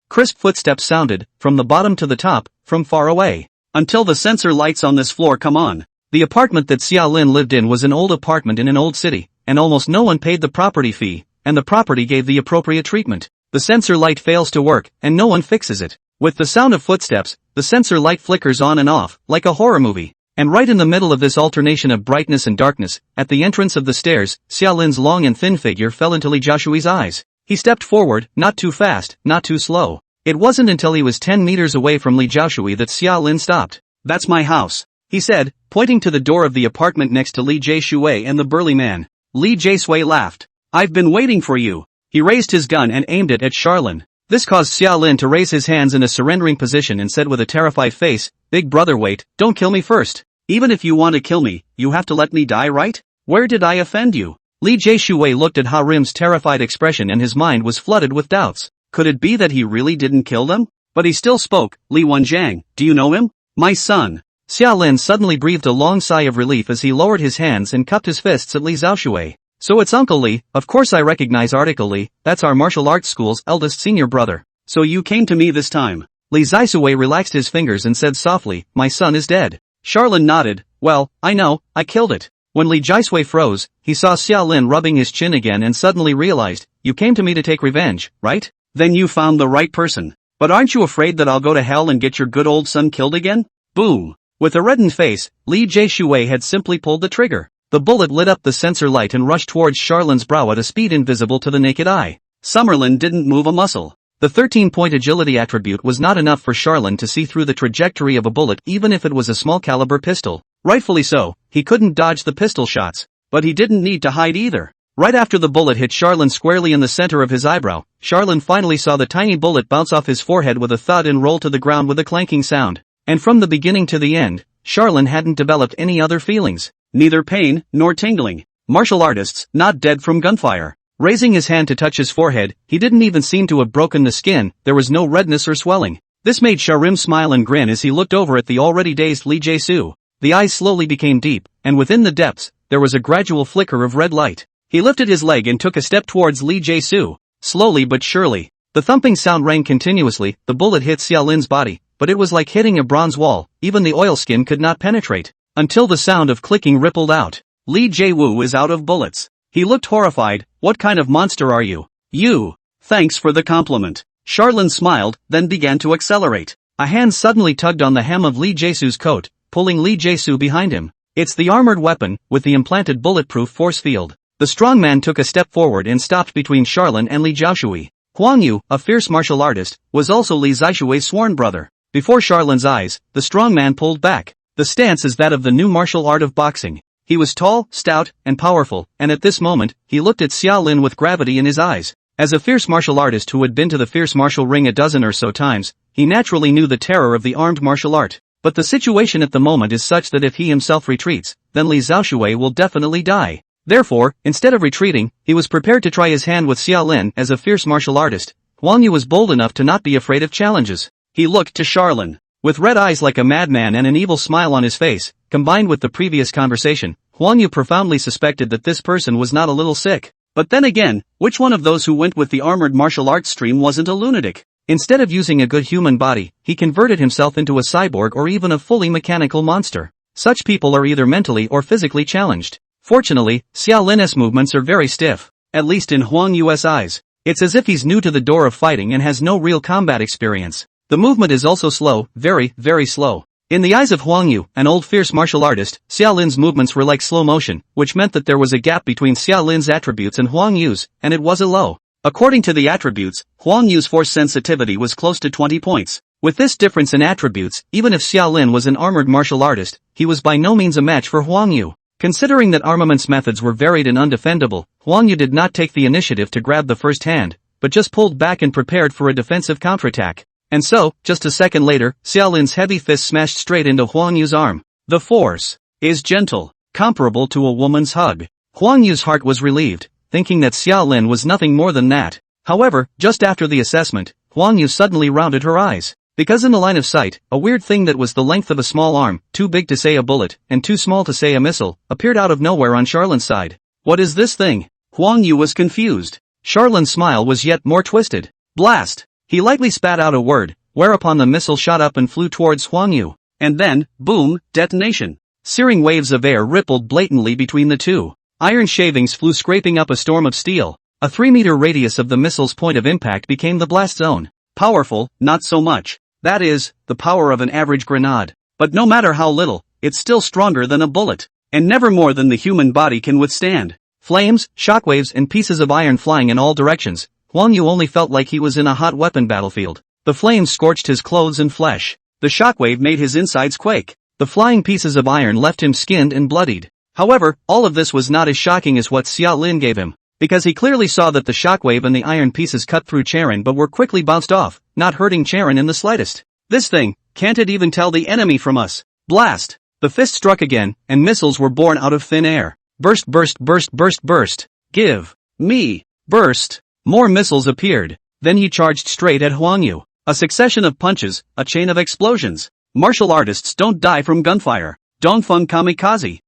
Crisp footsteps sounded, from the bottom to the top, from far away. Until the sensor lights on this floor come on. The apartment that Xiaolin lived in was an old apartment in an old city, and almost no one paid the property fee, and the property gave the appropriate treatment. The sensor light fails to work, and no one fixes it. With the sound of footsteps, the sensor light flickers on and off, like a horror movie. And right in the middle of this alternation of brightness and darkness, at the entrance of the stairs, Xiaolin's long and thin figure fell into Li Zhaishui's eyes. He stepped forward, not too fast, not too slow. It wasn't until he was 10 meters away from Li Zhaishui that Xiaolin stopped. That's my house, he said, pointing to the door of the apartment next to Li Zhaishui and the burly man. Li Zhaishui laughed. I've been waiting for you. He raised his gun and aimed it at Charlin. This caused Xiaolin to raise his hands in a surrendering position and said with a terrified face, Big brother, wait, don't kill me first. Even if you want to kill me, you have to let me die, right? Where did I offend you? Li Zhaishui looked at Harim's terrified expression and his mind was flooded with doubts. Could it be that he really didn't kill them? But he still spoke. Li Wenjiang, do you know him? My son. Xiaolin suddenly breathed a long sigh of relief as he lowered his hands and cupped his fists at Li Zhaoshui. So it's Uncle Li, of course I recognize Article Li, that's our martial arts school's eldest senior brother. So you came to me this time. Li Zhaoshui relaxed his fingers and said softly, my son is dead. Charlin nodded, well, I know, I killed it. When Li Zhaoshui froze, he saw Xiaolin rubbing his chin again and suddenly realized, you came to me to take revenge, right? Then you found the right person. But aren't you afraid that I'll go to hell and get your good old son killed again? Boom. With a reddened face, Li Zhaoshui had simply pulled the trigger. The bullet lit up the sensor light and rushed towards Charlin's brow at a speed invisible to the naked eye. Summerlin didn't move a muscle. The 13-point agility attribute was not enough for Charlin to see through the trajectory of a bullet even if it was a small-caliber pistol. Rightfully so, he couldn't dodge the pistol shots. But he didn't need to hide either. Right after the bullet hit Charlin squarely in the center of his eyebrow, Charlin finally saw the tiny bullet bounce off his forehead with a thud and roll to the ground with a clanking sound. And from the beginning to the end, Charlin hadn't developed any other feelings. Neither pain, nor tingling. Martial artists, not dead from gunfire. Raising his hand to touch his forehead, he didn't even seem to have broken the skin, there was no redness or swelling. This made Sharim smile and grin as he looked over at the already dazed Li Jae-soo. The eyes slowly became deep, and within the depths, there was a gradual flicker of red light. He lifted his leg and took a step towards Li Jae-soo. Slowly but surely. The thumping sound rang continuously, the bullet hit Xiaolin's body, but it was like hitting a bronze wall, even the oilskin could not penetrate. Until the sound of clicking rippled out. Li Jae-woo is out of bullets. He looked horrified, what kind of monster are you? You. Thanks for the compliment. Charlin smiled, then began to accelerate. A hand suddenly tugged on the hem of Li Jae-soo's coat, pulling Li Jae-soo behind him. It's the armored weapon, with the implanted bulletproof force field. The strong man took a step forward and stopped between Charlin and Li Zhaoshui. Huang Yu, a fierce martial artist, was also Li Zhaoshui's sworn brother. Before Charlin's eyes, the strong man pulled back. The stance is that of the new martial art of boxing. He was tall, stout, and powerful, and at this moment, he looked at Xiaolin with gravity in his eyes. As a fierce martial artist who had been to the fierce martial ring a dozen or so times, he naturally knew the terror of the armed martial art. But the situation at the moment is such that if he himself retreats, then Li Zhaoshui will definitely die. Therefore, instead of retreating, he was prepared to try his hand with Xiaolin as a fierce martial artist. Huang Yu was bold enough to not be afraid of challenges. He looked to Charlin. With red eyes like a madman and an evil smile on his face, combined with the previous conversation, Huang Yu profoundly suspected that this person was not a little sick. But then again, which one of those who went with the armored martial arts stream wasn't a lunatic? Instead of using a good human body, he converted himself into a cyborg or even a fully mechanical monster. Such people are either mentally or physically challenged. Fortunately, Xiaolin's movements are very stiff, at least in Huang Yu's eyes. It's as if he's new to the door of fighting and has no real combat experience. The movement is also slow, very, very slow. In the eyes of Huang Yu, an old fierce martial artist, Xiaolin's movements were like slow motion, which meant that there was a gap between Xiaolin's attributes and Huang Yu's, and it was a low. According to the attributes, Huang Yu's force sensitivity was close to 20 points. With this difference in attributes, even if Xiaolin was an armored martial artist, he was by no means a match for Huang Yu. Considering that armaments methods were varied and undefendable, Huang Yu did not take the initiative to grab the first hand, but just pulled back and prepared for a defensive counterattack. And so, just a second later, Xiaolin's heavy fist smashed straight into Huang Yu's arm. The force is gentle, comparable to a woman's hug. Huang Yu's heart was relieved, thinking that Xiaolin was nothing more than that. However, just after the assessment, Huang Yu suddenly rounded her eyes. Because in the line of sight, a weird thing that was the length of a small arm, too big to say a bullet, and too small to say a missile, appeared out of nowhere on Charlin's side. What is this thing? Huang Yu was confused. Charlin's smile was yet more twisted. Blast! He lightly spat out a word, whereupon the missile shot up and flew towards Huang Yu. And then, boom, detonation. Searing waves of air rippled blatantly between the two. Iron shavings flew scraping up a storm of steel. A 3-meter radius of the missile's point of impact became the blast zone. Powerful, not so much. That is, the power of an average grenade. But no matter how little, it's still stronger than a bullet. And never more than the human body can withstand. Flames, shockwaves and pieces of iron flying in all directions. Huang Yu only felt like he was in a hot weapon battlefield. The flames scorched his clothes and flesh. The shockwave made his insides quake. The flying pieces of iron left him skinned and bloodied. However, all of this was not as shocking as what Xiaolin gave him, because he clearly saw that the shockwave and the iron pieces cut through Charon but were quickly bounced off, not hurting Charon in the slightest. This thing, can't it even tell the enemy from us? Blast! The fist struck again, and missiles were born out of thin air. Burst, burst, burst, burst, burst. Give me. Burst. More missiles appeared. Then he charged straight at Huang Yu. A succession of punches, a chain of explosions. Martial artists don't die from gunfire. Dongfeng Kamikaze.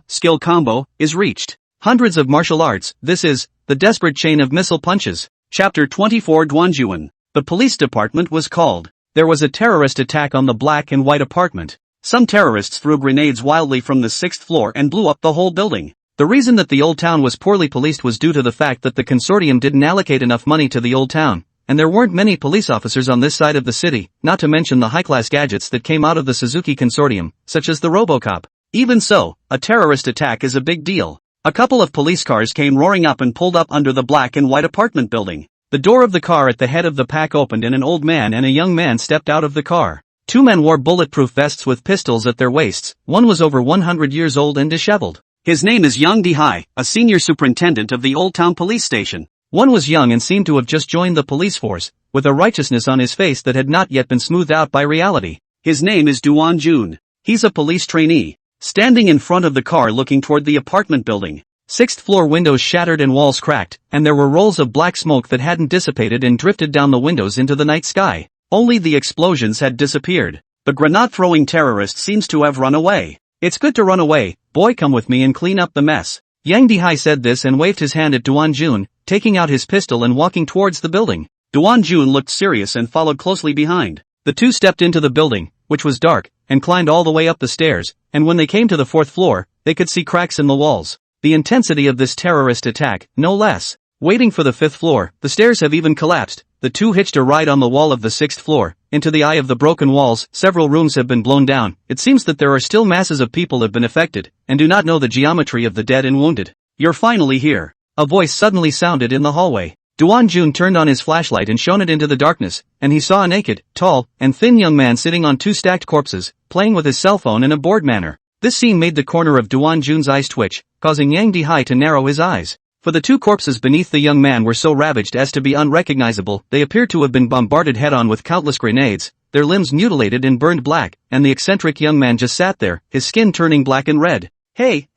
Skill combo, is reached. Hundreds of martial arts, this is, the desperate chain of missile punches. Chapter 24 Duanjuan. The police department was called. There was a terrorist attack on the black and white apartment. Some terrorists threw grenades wildly from the 6th floor and blew up the whole building. The reason that the old town was poorly policed was due to the fact that the consortium didn't allocate enough money to the old town, and there weren't many police officers on this side of the city, not to mention the high-class gadgets that came out of the Suzuki consortium, such as the Robocop. Even so, a terrorist attack is a big deal. A couple of police cars came roaring up and pulled up under the black and white apartment building. The door of the car at the head of the pack opened and an old man and a young man stepped out of the car. Two men wore bulletproof vests with pistols at their waists. One was over 100 years old and disheveled. His name is Yang Dihai, a senior superintendent of the Old Town Police Station. One was young and seemed to have just joined the police force, with a righteousness on his face that had not yet been smoothed out by reality. His name is Duan Jun. He's a police trainee. Standing in front of the car looking toward the apartment building. 6th floor windows shattered and walls cracked, and there were rolls of black smoke that hadn't dissipated and drifted down the windows into the night sky. Only the explosions had disappeared. The grenade-throwing terrorist seems to have run away. It's good to run away, boy, come with me and clean up the mess. Yang Dihai said this and waved his hand at Duan Jun, taking out his pistol and walking towards the building. Duan Jun looked serious and followed closely behind. The two stepped into the building, which was dark, and climbed all the way up the stairs, and when they came to the 4th floor, they could see cracks in the walls. The intensity of this terrorist attack, no less. Waiting for the 5th floor, the stairs have even collapsed. The two hitched a ride on the wall of the 6th floor. Into the eye of the broken walls, several rooms have been blown down. It seems that there are still masses of people have been affected, and do not know the geometry of the dead and wounded. You're finally here. A voice suddenly sounded in the hallway. Duan Jun turned on his flashlight and shone it into the darkness, and he saw a naked, tall, and thin young man sitting on two stacked corpses, playing with his cell phone in a bored manner. This scene made the corner of Duan Jun's eyes twitch, causing Yang Dihai to narrow his eyes. For the two corpses beneath the young man were so ravaged as to be unrecognizable. They appeared to have been bombarded head-on with countless grenades, their limbs mutilated and burned black, and the eccentric young man just sat there, his skin turning black and red. Hey,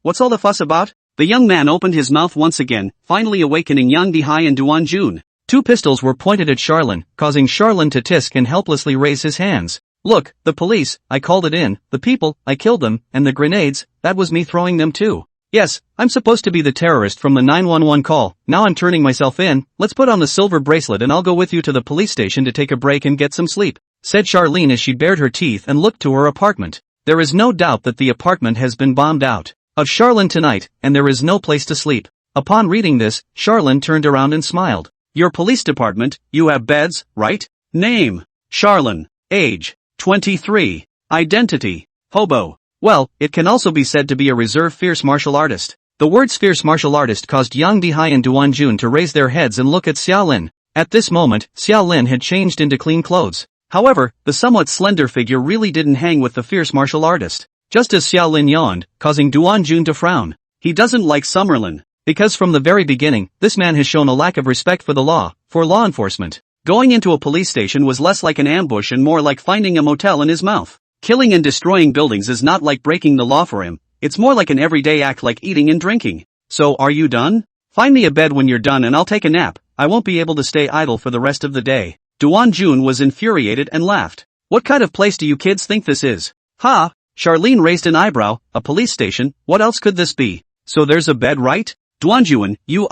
what's all the fuss about? The young man opened his mouth once again, finally awakening Yang Dihai and Duan Jun. Two pistols were pointed at Charlin, causing Charlin to tisk and helplessly raise his hands. Look, the police, I called it in, the people, I killed them, and the grenades, that was me throwing them too. Yes, I'm supposed to be the terrorist from the 911 call, now I'm turning myself in, let's put on the silver bracelet and I'll go with you to the police station to take a break and get some sleep, said Charlene as she bared her teeth and looked to her apartment. There is no doubt that the apartment has been bombed out of Charlene tonight, and there is no place to sleep. Upon reading this, Charlene turned around and smiled. Your police department, you have beds, right? Name: Charlene. Age: 23. Identity: hobo. Well, it can also be said to be a reserve fierce martial artist. The words fierce martial artist caused Yang Dihai and Duan Jun to raise their heads and look at Xiaolin. At this moment, Xiaolin had changed into clean clothes. However, the somewhat slender figure really didn't hang with the fierce martial artist. Just as Xiaolin yawned, causing Duan Jun to frown. He doesn't like Summerlin. Because from the very beginning, this man has shown a lack of respect for the law, for law enforcement. Going into a police station was less like an ambush and more like finding a motel in his mouth. Killing and destroying buildings is not like breaking the law for him, it's more like an everyday act like eating and drinking. So are you done? Find me a bed when you're done and I'll take a nap, I won't be able to stay idle for the rest of the day. Duan Jun was infuriated and laughed. What kind of place do you kids think this is? Ha! Charlene raised an eyebrow. A police station, what else could this be? So there's a bed, right? Duan Jun, you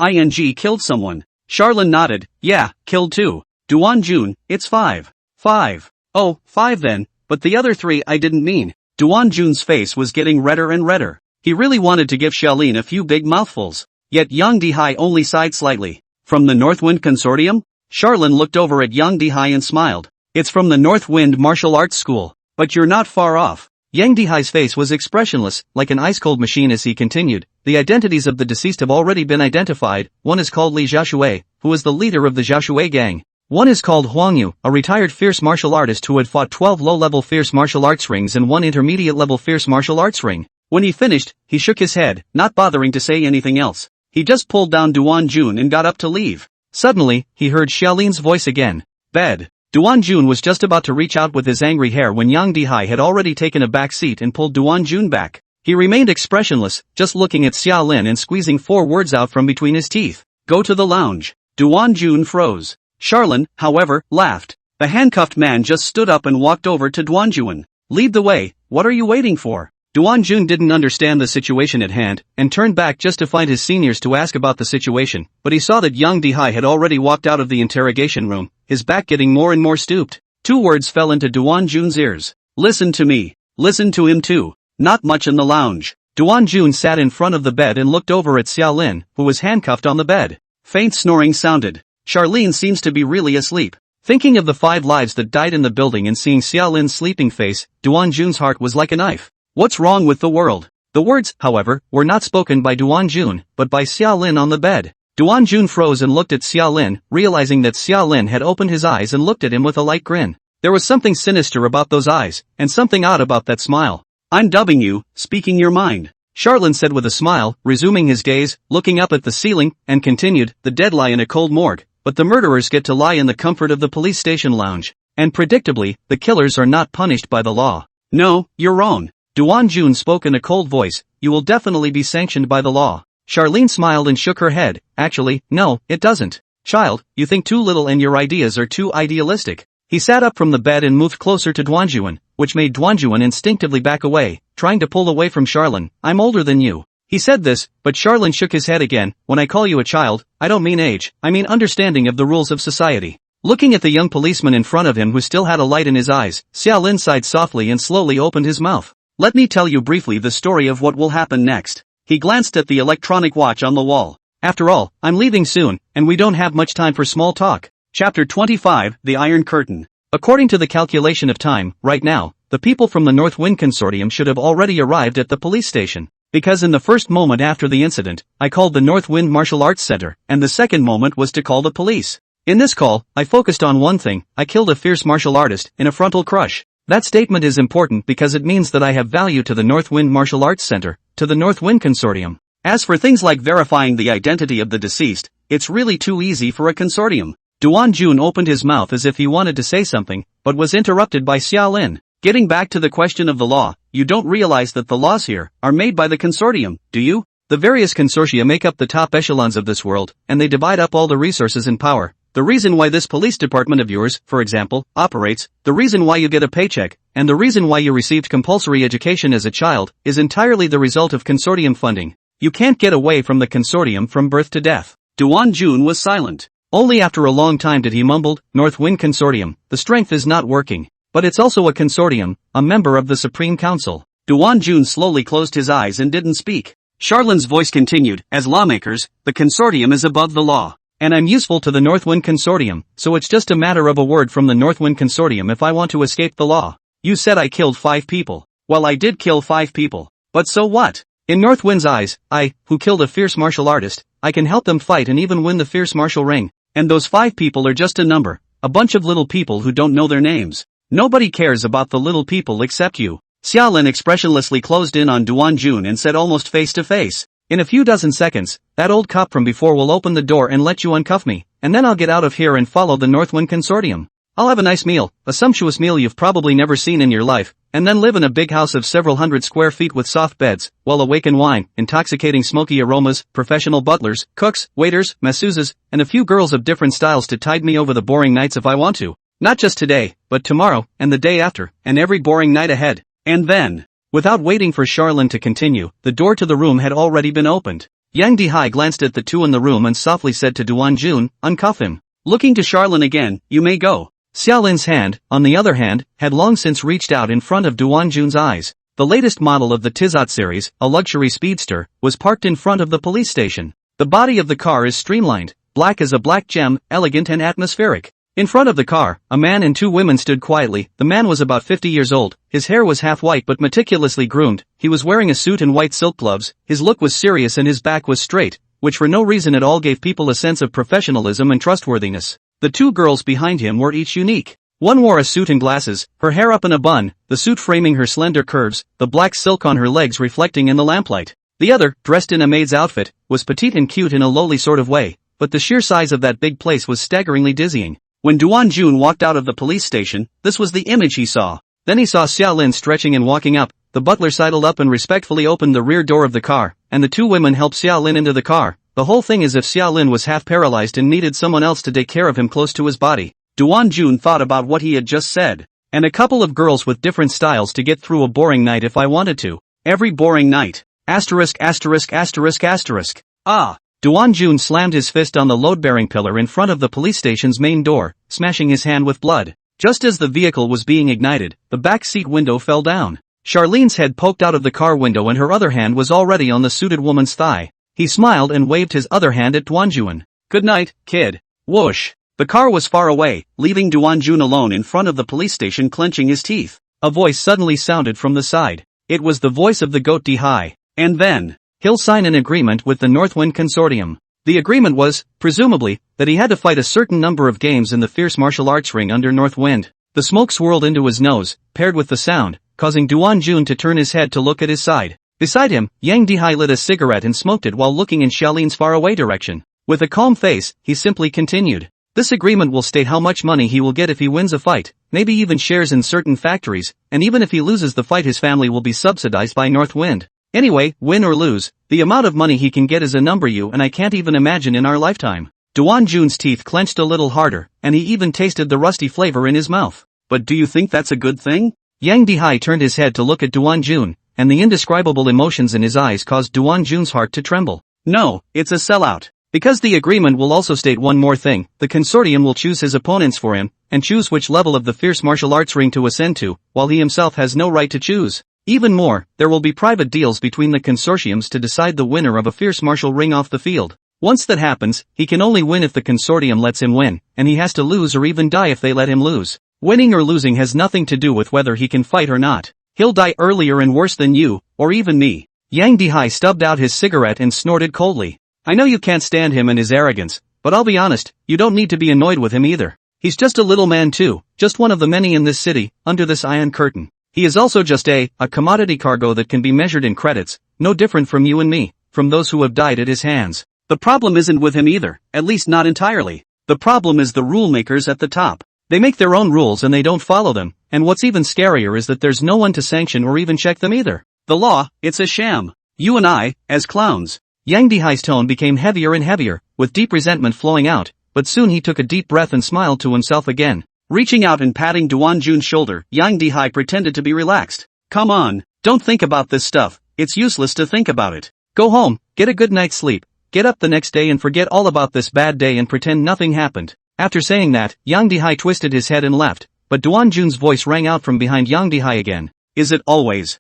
killed someone. Charlene nodded. Yeah, killed two. Duan Jun, it's 5. 5. Oh, 5 then. But the other 3 I didn't mean. Duan Jun's face was getting redder and redder. He really wanted to give Xiaolin a few big mouthfuls. Yet Yang Dihai only sighed slightly. From the Northwind Consortium? Charlene looked over at Yang Dihai and smiled. It's from the Northwind Martial Arts School. But you're not far off. Yang Dihai's face was expressionless, like an ice-cold machine as he continued. The identities of the deceased have already been identified. One is called Li Xiaoshui, who is the leader of the Xiaoshui gang. One is called Huang Yu, a retired fierce martial artist who had fought 12 low-level fierce martial arts rings and 1 intermediate-level fierce martial arts ring. When he finished, he shook his head, not bothering to say anything else. He just pulled down Duan Jun and got up to leave. Suddenly, he heard Xiaolin's voice again. Bed. Duan Jun was just about to reach out with his angry hair when Yang Dihai had already taken a back seat and pulled Duan Jun back. He remained expressionless, just looking at Xiaolin and squeezing 4 words out from between his teeth. Go to the lounge. Duan Jun froze. Charlene, however, laughed. The handcuffed man just stood up and walked over to Duanjun. "Lead the way, what are you waiting for?" Duanjun didn't understand the situation at hand, and turned back just to find his seniors to ask about the situation, but he saw that Yang Dihai had already walked out of the interrogation room, his back getting more and more stooped. Two words fell into Duanjun's ears. "Listen to me. Listen to him too." Not much in the lounge. Duanjun sat in front of the bed and looked over at Xiaolin, who was handcuffed on the bed. Faint snoring sounded. Charlene seems to be really asleep. Thinking of the 5 lives that died in the building and seeing Xiaolin's sleeping face, Duanjun's heart was like a knife. What's wrong with the world? The words, however, were not spoken by Duanjun, but by Xiaolin on the bed. Duanjun froze and looked at Xiaolin, realizing that Xiaolin had opened his eyes and looked at him with a light grin. There was something sinister about those eyes, and something odd about that smile. "I'm dubbing you, speaking your mind," Charlene said with a smile, resuming his gaze, looking up at the ceiling, and continued, "The dead lie in a cold morgue, but the murderers get to lie in the comfort of the police station lounge. And predictably, the killers are not punished by the law." "No, you're wrong." Duanjun spoke in a cold voice, "You will definitely be sanctioned by the law." Charlene smiled and shook her head. "Actually, no, it doesn't. Child, you think too little and your ideas are too idealistic." He sat up from the bed and moved closer to Duanjun, which made Duanjun instinctively back away, trying to pull away from Charlene. "I'm older than you." He said this, but Charlene shook his head again. "When I call you a child, I don't mean age, I mean understanding of the rules of society." Looking at the young policeman in front of him who still had a light in his eyes, Xiaolin sighed softly and slowly opened his mouth. "Let me tell you briefly the story of what will happen next." He glanced at the electronic watch on the wall. "After all, I'm leaving soon, and we don't have much time for small talk." Chapter 25, The Iron Curtain. According to the calculation of time, right now, the people from the North Wind Consortium should have already arrived at the police station. Because in the first moment after the incident, I called the North Wind Martial Arts Center, and the second moment was to call the police. In this call, I focused on one thing: I killed a fierce martial artist in a frontal crush. That statement is important because it means that I have value to the North Wind Martial Arts Center, to the North Wind Consortium. As for things like verifying the identity of the deceased, it's really too easy for a consortium. Duanjun opened his mouth as if he wanted to say something, but was interrupted by Xiaolin. "Getting back to the question of the law, you don't realize that the laws here are made by the consortium, do you? The various consortia make up the top echelons of this world, and they divide up all the resources and power. The reason why this police department of yours, for example, operates, the reason why you get a paycheck, and the reason why you received compulsory education as a child, is entirely the result of consortium funding. You can't get away from the consortium from birth to death." Duanjun was silent. Only after a long time did he mumble, "North Wind Consortium, the strength is not working. But it's also a consortium, a member of the Supreme Council." Duanjun slowly closed his eyes and didn't speak. Charlene's voice continued, "As lawmakers, the consortium is above the law. And I'm useful to the Northwind Consortium, so it's just a matter of a word from the Northwind Consortium if I want to escape the law. You said I killed 5 people. Well, I did kill 5 people. But so what? In Northwind's eyes, I, who killed a fierce martial artist, I can help them fight and even win the fierce martial ring. And those 5 people are just a number, a bunch of little people who don't know their names. Nobody cares about the little people except you." Xiaolin expressionlessly closed in on Duanjun and said almost face to face, "In a few dozen seconds, that old cop from before will open the door and let you uncuff me, and then I'll get out of here and follow the Northwind Consortium. I'll have a nice meal, a sumptuous meal you've probably never seen in your life, and then live in a big house of several hundred square feet with soft beds, well awakened wine, intoxicating smoky aromas, professional butlers, cooks, waiters, masseuses, and a few girls of different styles to tide me over the boring nights if I want to. Not just today, but tomorrow, and the day after, and every boring night ahead. And then..." Without waiting for Charlene to continue, the door to the room had already been opened. Yang Dihai glanced at the two in the room and softly said to Duanjun, "Uncuff him." Looking to Charlene again, "You may go." Xiaolin's hand, on the other hand, had long since reached out in front of Duanjun's eyes. The latest model of the Tizot series, a luxury speedster, was parked in front of the police station. The body of the car is streamlined, black as a black gem, elegant and atmospheric. In front of the car, a man and 2 women stood quietly. The man was about 50 years old, his hair was half white but meticulously groomed, he was wearing a suit and white silk gloves, his look was serious and his back was straight, which for no reason at all gave people a sense of professionalism and trustworthiness. The 2 girls behind him were each unique. One wore a suit and glasses, her hair up in a bun, the suit framing her slender curves, the black silk on her legs reflecting in the lamplight. The other, dressed in a maid's outfit, was petite and cute in a lowly sort of way, but the sheer size of that big place was staggeringly dizzying. When Duanjun walked out of the police station, this was the image he saw. Then he saw Xiaolin stretching and walking up, the butler sidled up and respectfully opened the rear door of the car, and the 2 women helped Xiaolin into the car. The whole thing as if Xiaolin was half paralyzed and needed someone else to take care of him close to his body. Duan Jun thought about what he had just said. And a couple of girls with different styles to get through a boring night if I wanted to. Every boring night. Asterisk asterisk asterisk asterisk. Ah. Duan Jun slammed his fist on the load-bearing pillar in front of the police station's main door, smashing his hand with blood. Just as the vehicle was being ignited, the back seat window fell down. Charlene's head poked out of the car window and her other hand was already on the suited woman's thigh. He smiled and waved his other hand at Duan Jun. Good night, kid. Whoosh. The car was far away, leaving Duan Jun alone in front of the police station clenching his teeth. A voice suddenly sounded from the side. It was the voice of the goat Dihai. And then, he'll sign an agreement with the Northwind Consortium. The agreement was, presumably, that he had to fight a certain number of games in the fierce martial arts ring under Northwind. The smoke swirled into his nose, paired with the sound, causing Duan Jun to turn his head to look at his side. Beside him, Yang Dihai lit a cigarette and smoked it while looking in Xiaolin's faraway direction. With a calm face, he simply continued. This agreement will state how much money he will get if he wins a fight, maybe even shares in certain factories, and even if he loses the fight his family will be subsidized by Northwind. Anyway, win or lose, the amount of money he can get is a number you and I can't even imagine in our lifetime. Duan Jun's teeth clenched a little harder, and he even tasted the rusty flavor in his mouth. But do you think that's a good thing? Yang Dihai turned his head to look at Duan Jun, and the indescribable emotions in his eyes caused Duan Jun's heart to tremble. No, it's a sellout. Because the agreement will also state one more thing, the consortium will choose his opponents for him, and choose which level of the fierce martial arts ring to ascend to, while he himself has no right to choose. Even more, there will be private deals between the consortiums to decide the winner of a fierce martial ring off the field. Once that happens, he can only win if the consortium lets him win, and he has to lose or even die if they let him lose. Winning or losing has nothing to do with whether he can fight or not. He'll die earlier and worse than you, or even me. Yang Dihai stubbed out his cigarette and snorted coldly. I know you can't stand him and his arrogance, but I'll be honest, you don't need to be annoyed with him either. He's just a little man too, just one of the many in this city, under this iron curtain. He is also just a commodity cargo that can be measured in credits, no different from you and me, from those who have died at his hands. The problem isn't with him either, at least not entirely. The problem is the rule makers at the top. They make their own rules and they don't follow them, and what's even scarier is that there's no one to sanction or even check them either. The law, it's a sham. You and I, as clowns. Yang Dihai's tone became heavier and heavier, with deep resentment flowing out, but soon he took a deep breath and smiled to himself again. Reaching out and patting Duan Jun's shoulder, Yang Dihai pretended to be relaxed. Come on, don't think about this stuff, it's useless to think about it. Go home, get a good night's sleep, get up the next day and forget all about this bad day and pretend nothing happened. After saying that, Yang Dihai twisted his head and left, but Duan Jun's voice rang out from behind Yang Dihai again. Is it always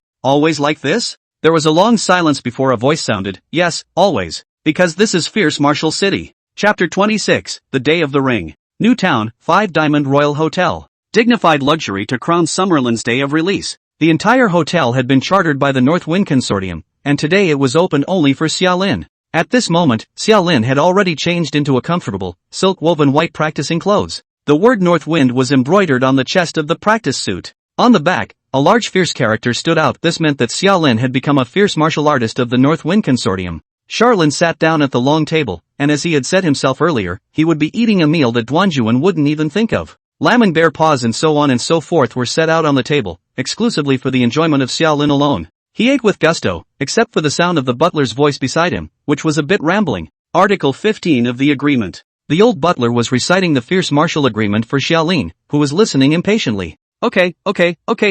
like this? There was a long silence before a voice sounded, yes, always. Because this is Fierce Martial City. Chapter 26, The Day of the Ring. New Town, 5 Diamond Royal Hotel. Dignified luxury to crown Summerlin's day of release. The entire hotel had been chartered by the Northwind Consortium, and today it was open only for Xiaolin. At this moment, Xiaolin had already changed into a comfortable, silk-woven white practicing clothes. The word Northwind was embroidered on the chest of the practice suit. On the back, a large fierce character stood out. This meant that Xiaolin had become a fierce martial artist of the Northwind Consortium. Charlin sat down at the long table, and as he had said himself earlier, he would be eating a meal that Duan Jun wouldn't even think of. Lamb and bear paws and so on and so forth were set out on the table, exclusively for the enjoyment of Xiaolin alone. He ate with gusto, except for the sound of the butler's voice beside him, which was a bit rambling. Article 15 of the agreement. The old butler was reciting the fierce martial agreement for Xiaolin, who was listening impatiently. Okay,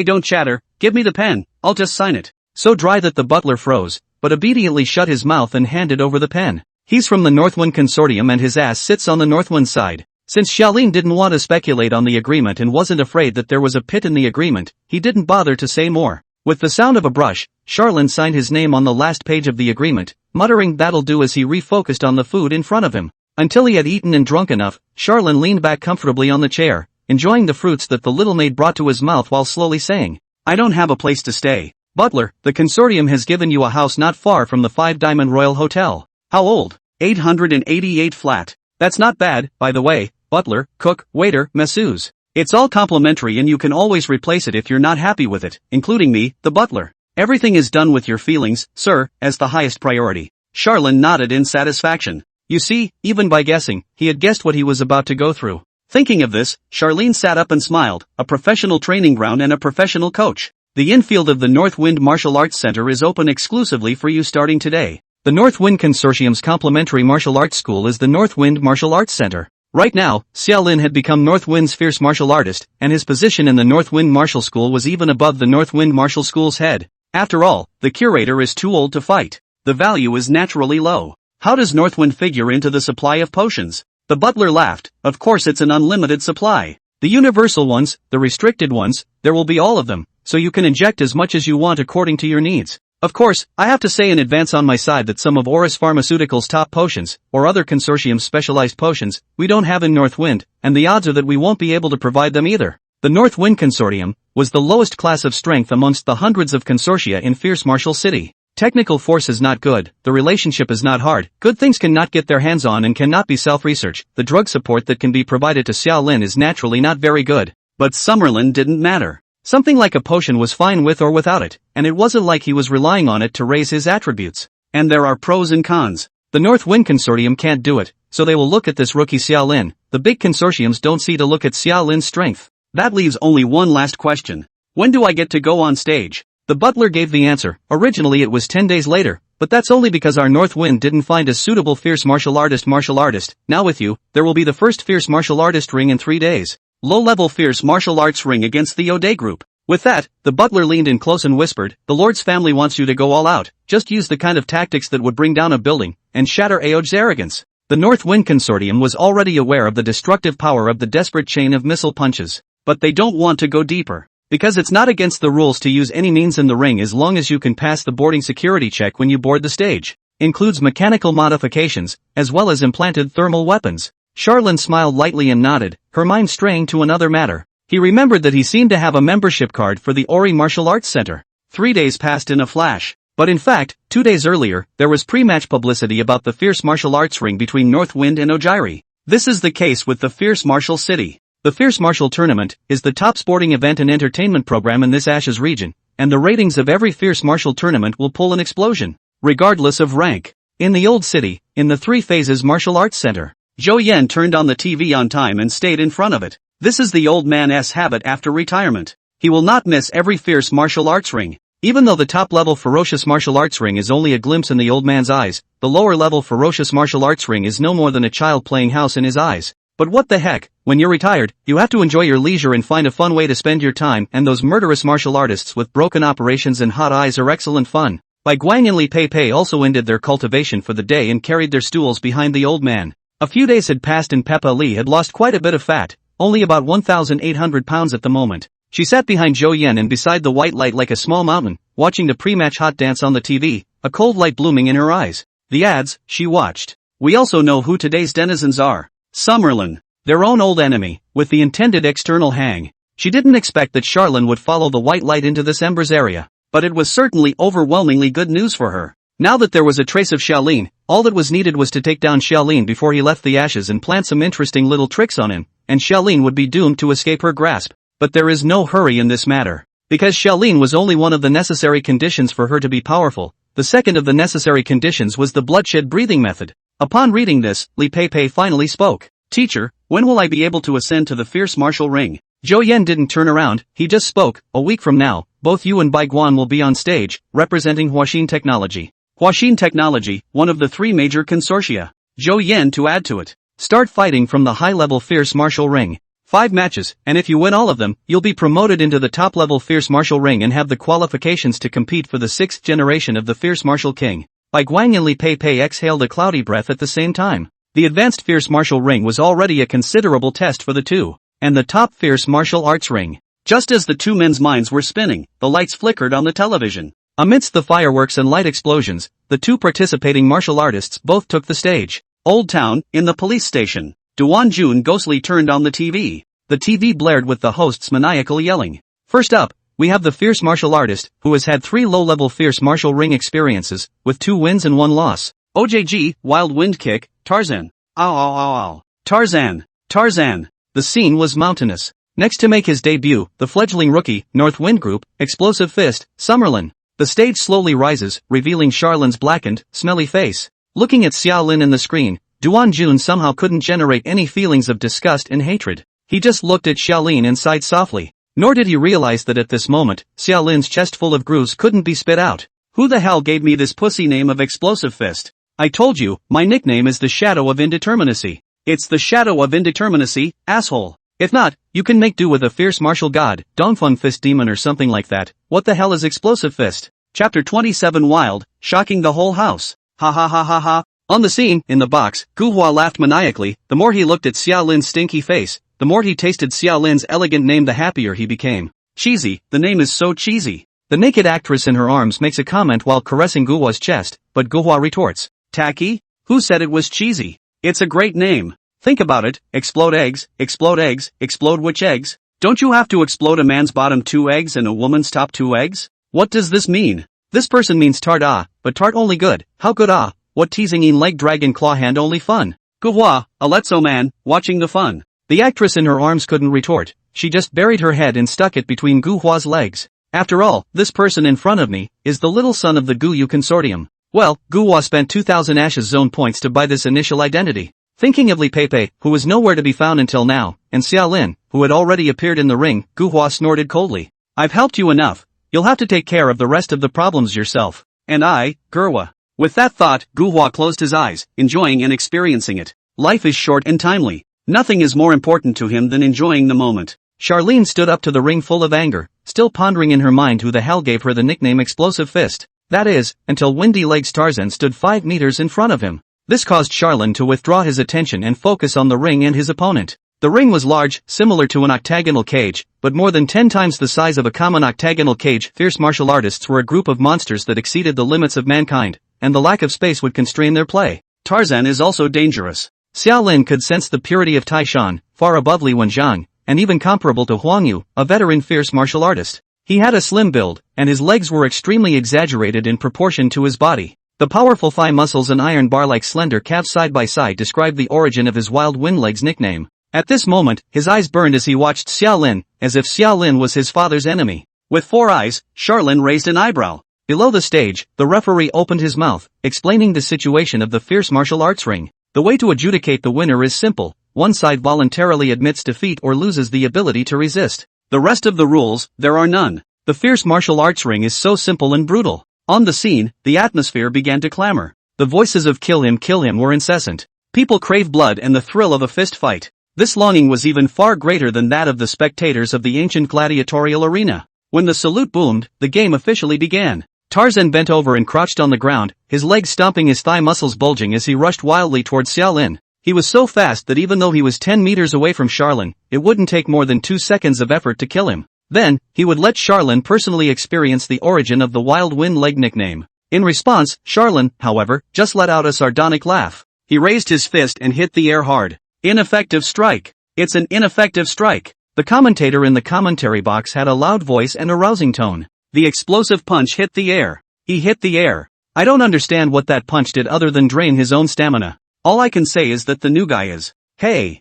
don't chatter, give me the pen, I'll just sign it. So dry that the butler froze, but obediently shut his mouth and handed over the pen. He's from the Northwind Consortium and his ass sits on the Northwind side. Since Xiaolin didn't want to speculate on the agreement and wasn't afraid that there was a pit in the agreement, he didn't bother to say more. With the sound of a brush, Charlin signed his name on the last page of the agreement, muttering that'll do as he refocused on the food in front of him. Until he had eaten and drunk enough, Charlin leaned back comfortably on the chair, enjoying the fruits that the little maid brought to his mouth while slowly saying, I don't have a place to stay. Butler, the consortium has given you a house not far from the 5 Diamond Royal Hotel. How old? 888 flat. That's not bad, by the way, butler, cook, waiter, masseuse. It's all complimentary and you can always replace it if you're not happy with it, including me, the butler. Everything is done with your feelings, sir, as the highest priority. Charlin nodded in satisfaction. You see, even by guessing, he had guessed what he was about to go through. Thinking of this, Charlene sat up and smiled, a professional training ground and a professional coach. The infield of the Northwind Martial Arts Center is open exclusively for you starting today. The Northwind Consortium's complimentary martial arts school is the Northwind Martial Arts Center. Right now, Xiaolin had become North Wind's fierce martial artist, and his position in the North Wind Martial School was even above the North Wind Martial School's head. After all, the curator is too old to fight. The value is naturally low. How does Northwind figure into the supply of potions? The butler laughed. Of course it's an unlimited supply. The universal ones, the restricted ones, there will be all of them, so you can inject as much as you want according to your needs. Of course, I have to say in advance on my side that some of Oris Pharmaceuticals' top potions, or other consortium's specialized potions, we don't have in Northwind, and the odds are that we won't be able to provide them either. The Northwind Consortium was the lowest class of strength amongst the hundreds of consortia in Fierce Martial City. Technical force is not good, the relationship is not hard, good things cannot get their hands on and cannot be self-research, the drug support that can be provided to Xiaolin is naturally not very good. But Summerlin didn't matter. Something like a potion was fine with or without it, and it wasn't like he was relying on it to raise his attributes. And there are pros and cons. The North Wind Consortium can't do it, so they will look at this rookie Xiaolin. The big consortiums don't see to look at Xiaolin's strength. That leaves only one last question. When do I get to go on stage? The butler gave the answer. Originally it was 10 days later, but that's only because our North Wind didn't find a suitable fierce martial artist. Now with you, there will be the first fierce martial artist ring in 3 days. Low-level fierce martial arts ring against the O'Day group. With that, the butler leaned in close and whispered, the Lord's family wants you to go all out, just use the kind of tactics that would bring down a building, and shatter Aoj's arrogance. The North Wind Consortium was already aware of the destructive power of the desperate chain of missile punches. But they don't want to go deeper. Because it's not against the rules to use any means in the ring as long as you can pass the boarding security check when you board the stage. Includes mechanical modifications, as well as implanted thermal weapons. Charlene smiled lightly and nodded, her mind straying to another matter. He remembered that he seemed to have a membership card for the Ori Martial Arts Center. 3 days passed in a flash. But in fact, 2 days earlier, there was pre-match publicity about the fierce martial arts ring between Northwind and Ojiri. This is the case with the Fierce Martial City. The Fierce Martial Tournament is the top sporting event and entertainment program in this Ashes region, and the ratings of every Fierce Martial Tournament will pull an explosion, regardless of rank. In the Old City, in the Three Phases Martial Arts Center, Zhou Yan turned on the TV on time and stayed in front of it. This is the old man's habit after retirement. He will not miss every Fierce Martial Arts ring. Even though the top-level Ferocious Martial Arts ring is only a glimpse in the old man's eyes, the lower-level Ferocious Martial Arts ring is no more than a child playing house in his eyes. But what the heck, when you're retired, you have to enjoy your leisure and find a fun way to spend your time, and those murderous martial artists with broken operations and hot eyes are excellent fun. Bai Guang and Li Pei also ended their cultivation for the day and carried their stools behind the old man. A few days had passed and Peppa Li had lost quite a bit of fat, only about 1,800 pounds at the moment. She sat behind Zhou Yan and beside the white light like a small mountain, watching the pre-match hot dance on the TV, a cold light blooming in her eyes. The ads, she watched. We also know who today's denizens are. Summerlin, their own old enemy, with the intended external hang. She didn't expect that Charlene would follow the white light into this embers area, but it was certainly overwhelmingly good news for her. Now that there was a trace of Xiaolin, all that was needed was to take down Xiaolin before he left the Ashes and plant some interesting little tricks on him, and Xiaolin would be doomed to escape her grasp. But there is no hurry in this matter. Because Xiaolin was only one of the necessary conditions for her to be powerful, the second of the necessary conditions was the bloodshed breathing method. Upon reading this, Li Pei finally spoke. Teacher, when will I be able to ascend to the fierce martial ring? Zhou Yan didn't turn around, he just spoke. A week from now, both you and Bai Guan will be on stage, representing Huaxin Technology. Huaxin Technology, one of the 3 major consortia. Zhou Yan to add to it. Start fighting from the high-level fierce martial ring. 5 matches, and if you win all of them, you'll be promoted into the top-level fierce martial ring and have the qualifications to compete for the 6th generation of the fierce martial king. Bai Guang and Li Pei exhaled a cloudy breath at the same time. The advanced fierce martial ring was already a considerable test for the two, and the top fierce martial arts ring. Just as the 2 men's minds were spinning, the lights flickered on the television. Amidst the fireworks and light explosions, the 2 participating martial artists both took the stage. Old Town, in the police station. Duan Jun ghostly turned on the TV. The TV blared with the host's maniacal yelling. First up, we have the fierce martial artist, who has had 3 low-level fierce martial ring experiences, with 2 wins and 1 loss. OJG, Wild Wind Kick, Tarzan. Ow ow ow ow. Tarzan. Tarzan. The scene was mountainous. Next to make his debut, the fledgling rookie, North Wind Group, Explosive Fist, Summerlin. The stage slowly rises, revealing Charlene's blackened, smelly face. Looking at Xiaolin in the screen, Duan Jun somehow couldn't generate any feelings of disgust and hatred. He just looked at Xiaolin and sighed softly. Nor did he realize that at this moment, Xiaolin's chest full of grooves couldn't be spit out. Who the hell gave me this pussy name of Explosive Fist? I told you, my nickname is the Shadow of Indeterminacy. It's the shadow of indeterminacy, asshole. If not, you can make do with a fierce martial god, Dongfeng Fist Demon or something like that. What the hell is Explosive Fist? Chapter 27 Wild, shocking the whole house. Ha ha ha ha ha. On the scene, in the box, Guhua laughed maniacally. The more he looked at Xiao Lin's stinky face, the more he tasted Xiao Lin's elegant name, the happier he became. Cheesy, the name is so cheesy. The naked actress in her arms makes a comment while caressing Guhua's chest, but Guhua retorts. Tacky? Who said it was cheesy? It's a great name. Think about it, explode eggs, explode which eggs? Don't you have to explode a man's bottom 2 eggs and a woman's top 2 eggs? What does this mean? This person means tart but tart only good. How good what teasing in leg dragon claw hand only fun. Guhua, a letso man, watching the fun. The actress in her arms couldn't retort, she just buried her head and stuck it between Guhua's legs. After all, this person in front of me, is the little son of the Guyu consortium. Well, Guhua spent 2,000 Ashes Zone points to buy this initial identity. Thinking of Li Pei, who was nowhere to be found until now, and Xiao Lin, who had already appeared in the ring, Guhua snorted coldly. I've helped you enough. You'll have to take care of the rest of the problems yourself. And I, Gurwa. With that thought, Guhua closed his eyes, enjoying and experiencing it. Life is short and timely. Nothing is more important to him than enjoying the moment. Charlene stood up to the ring full of anger, still pondering in her mind who the hell gave her the nickname Explosive Fist. That is, until Windy Legs Tarzan stood 5 meters in front of him. This caused Charlene to withdraw his attention and focus on the ring and his opponent. The ring was large, similar to an octagonal cage, but more than 10 times the size of a common octagonal cage. Fierce martial artists were a group of monsters that exceeded the limits of mankind, and the lack of space would constrain their play. Tarzan is also dangerous. Xiao Lin could sense the purity of Tai Shan, far above Li Wenjiang, and even comparable to Huang Yu, a veteran fierce martial artist. He had a slim build, and his legs were extremely exaggerated in proportion to his body. The powerful thigh muscles and iron bar-like slender calves side by side described the origin of his Wild Wind Legs nickname. At this moment, his eyes burned as he watched Xiao Lin, as if Xiao Lin was his father's enemy. With 4 eyes, Charlene raised an eyebrow. Below the stage, the referee opened his mouth, explaining the situation of the fierce martial arts ring. The way to adjudicate the winner is simple. One side voluntarily admits defeat or loses the ability to resist. The rest of the rules, there are none. The fierce martial arts ring is so simple and brutal. On the scene, the atmosphere began to clamor. The voices of kill him were incessant. People crave blood and the thrill of a fist fight. This longing was even far greater than that of the spectators of the ancient gladiatorial arena. When the salute boomed, the game officially began. Tarzan bent over and crouched on the ground, his legs stomping, his thigh muscles bulging as he rushed wildly towards Xiao Lin. He was so fast that even though he was 10 meters away from Charlene, it wouldn't take more than 2 seconds of effort to kill him. Then, he would let Charlene personally experience the origin of the Wild Wind Leg nickname. In response, Charlene, however, just let out a sardonic laugh. He raised his fist and hit the air hard. Ineffective strike. It's an ineffective strike. The commentator in the commentary box had a loud voice and a rousing tone. The explosive punch hit the air. He hit the air. I don't understand what that punch did other than drain his own stamina. All I can say is that the new guy is, hey,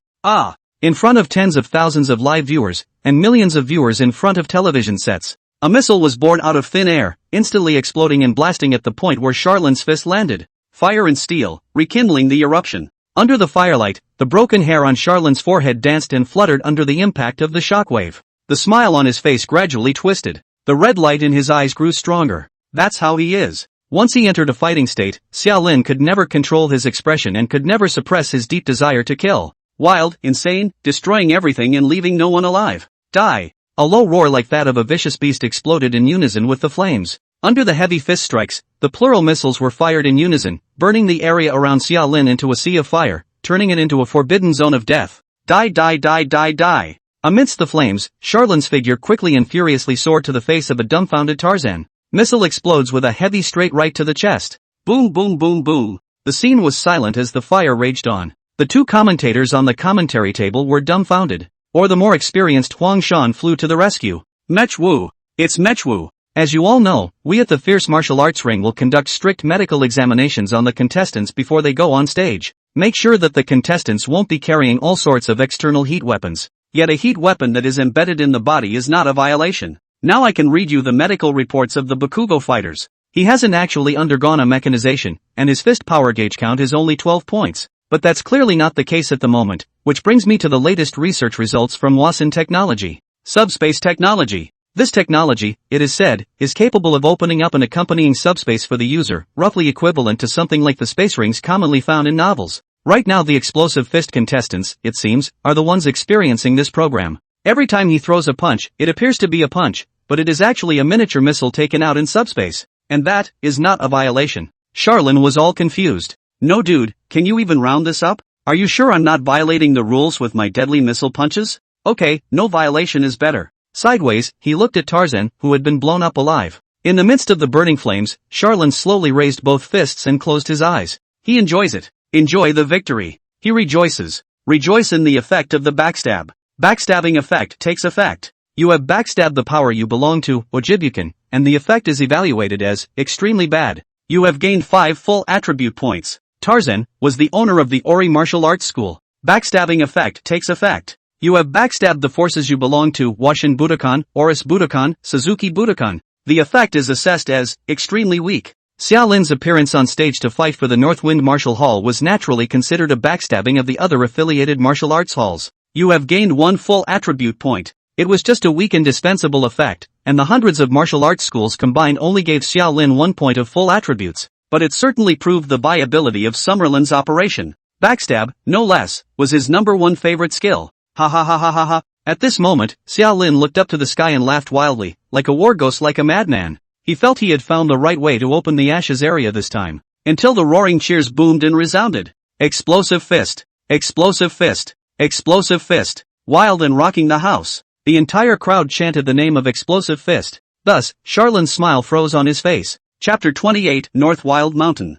in front of tens of thousands of live viewers, and millions of viewers in front of television sets. A missile was born out of thin air, instantly exploding and blasting at the point where Charlene's fist landed. Fire and steel, rekindling the eruption. Under the firelight, the broken hair on Charlene's forehead danced and fluttered under the impact of the shockwave. The smile on his face gradually twisted. The red light in his eyes grew stronger. That's how he is. Once he entered a fighting state, Xiao Lin could never control his expression and could never suppress his deep desire to kill. Wild, insane, destroying everything and leaving no one alive. Die. A low roar like that of a vicious beast exploded in unison with the flames. Under the heavy fist strikes, the plural missiles were fired in unison, burning the area around Xiao Lin into a sea of fire, turning it into a forbidden zone of death. Die, die, die, die, die. Amidst the flames, Charlene's figure quickly and furiously soared to the face of a dumbfounded Tarzan. Missile explodes with a heavy straight right to the chest. Boom, boom, boom, boom. The scene was silent as the fire raged on. The 2 commentators on the commentary table were dumbfounded. Or the more experienced Huang Shan flew to the rescue. Mech Wu. It's Mech Wu. As you all know, we at the Fierce Martial Arts Ring will conduct strict medical examinations on the contestants before they go on stage. Make sure that the contestants won't be carrying all sorts of external heat weapons. Yet a heat weapon that is embedded in the body is not a violation. Now I can read you the medical reports of the Bakugo fighters. He hasn't actually undergone a mechanization, and his fist power gauge count is only 12 points. But that's clearly not the case at the moment, which brings me to the latest research results from Wasan Technology. Subspace technology. This technology, it is said, is capable of opening up an accompanying subspace for the user, roughly equivalent to something like the space rings commonly found in novels. Right now the explosive fist contestants, it seems, are the ones experiencing this program. Every time he throws a punch, it appears to be a punch, but it is actually a miniature missile taken out in subspace. And that is not a violation. Charlene was all confused. No dude, can you even round this up? Are you sure I'm not violating the rules with my deadly missile punches? Okay, no violation is better. Sideways, he looked at Tarzan, who had been blown up alive. In the midst of the burning flames, Charlene slowly raised both fists and closed his eyes. He enjoys it. Enjoy the victory. He rejoices. Rejoice in the effect of the backstab. Backstabbing effect takes effect. You have backstabbed the power you belong to, Ojibukan, and the effect is evaluated as extremely bad. You have gained 5 full attribute points. Tarzan was the owner of the Ori martial arts school. Backstabbing effect takes effect. You have backstabbed the forces you belong to, Washin Budokan, Oris Budokan, Suzuki Budokan. The effect is assessed as extremely weak. Xiaolin's appearance on stage to fight for the Northwind Martial Hall was naturally considered a backstabbing of the other affiliated martial arts halls. You have gained 1 full attribute point. It was just a weak indispensable effect, and the hundreds of martial arts schools combined only gave Xiaolin 1 point of full attributes. But it certainly proved the viability of Summerlin's operation. Backstab, no less, was his #1 favorite skill. Ha ha ha ha ha ha. At this moment, Xiaolin looked up to the sky and laughed wildly, like a war ghost, like a madman. He felt he had found the right way to open the ashes area this time. Until the roaring cheers boomed and resounded. Explosive fist. Explosive fist. Explosive fist. Wild and rocking the house. The entire crowd chanted the name of Explosive Fist. Thus, Charlin's smile froze on his face. Chapter 28, North Wild Mountain.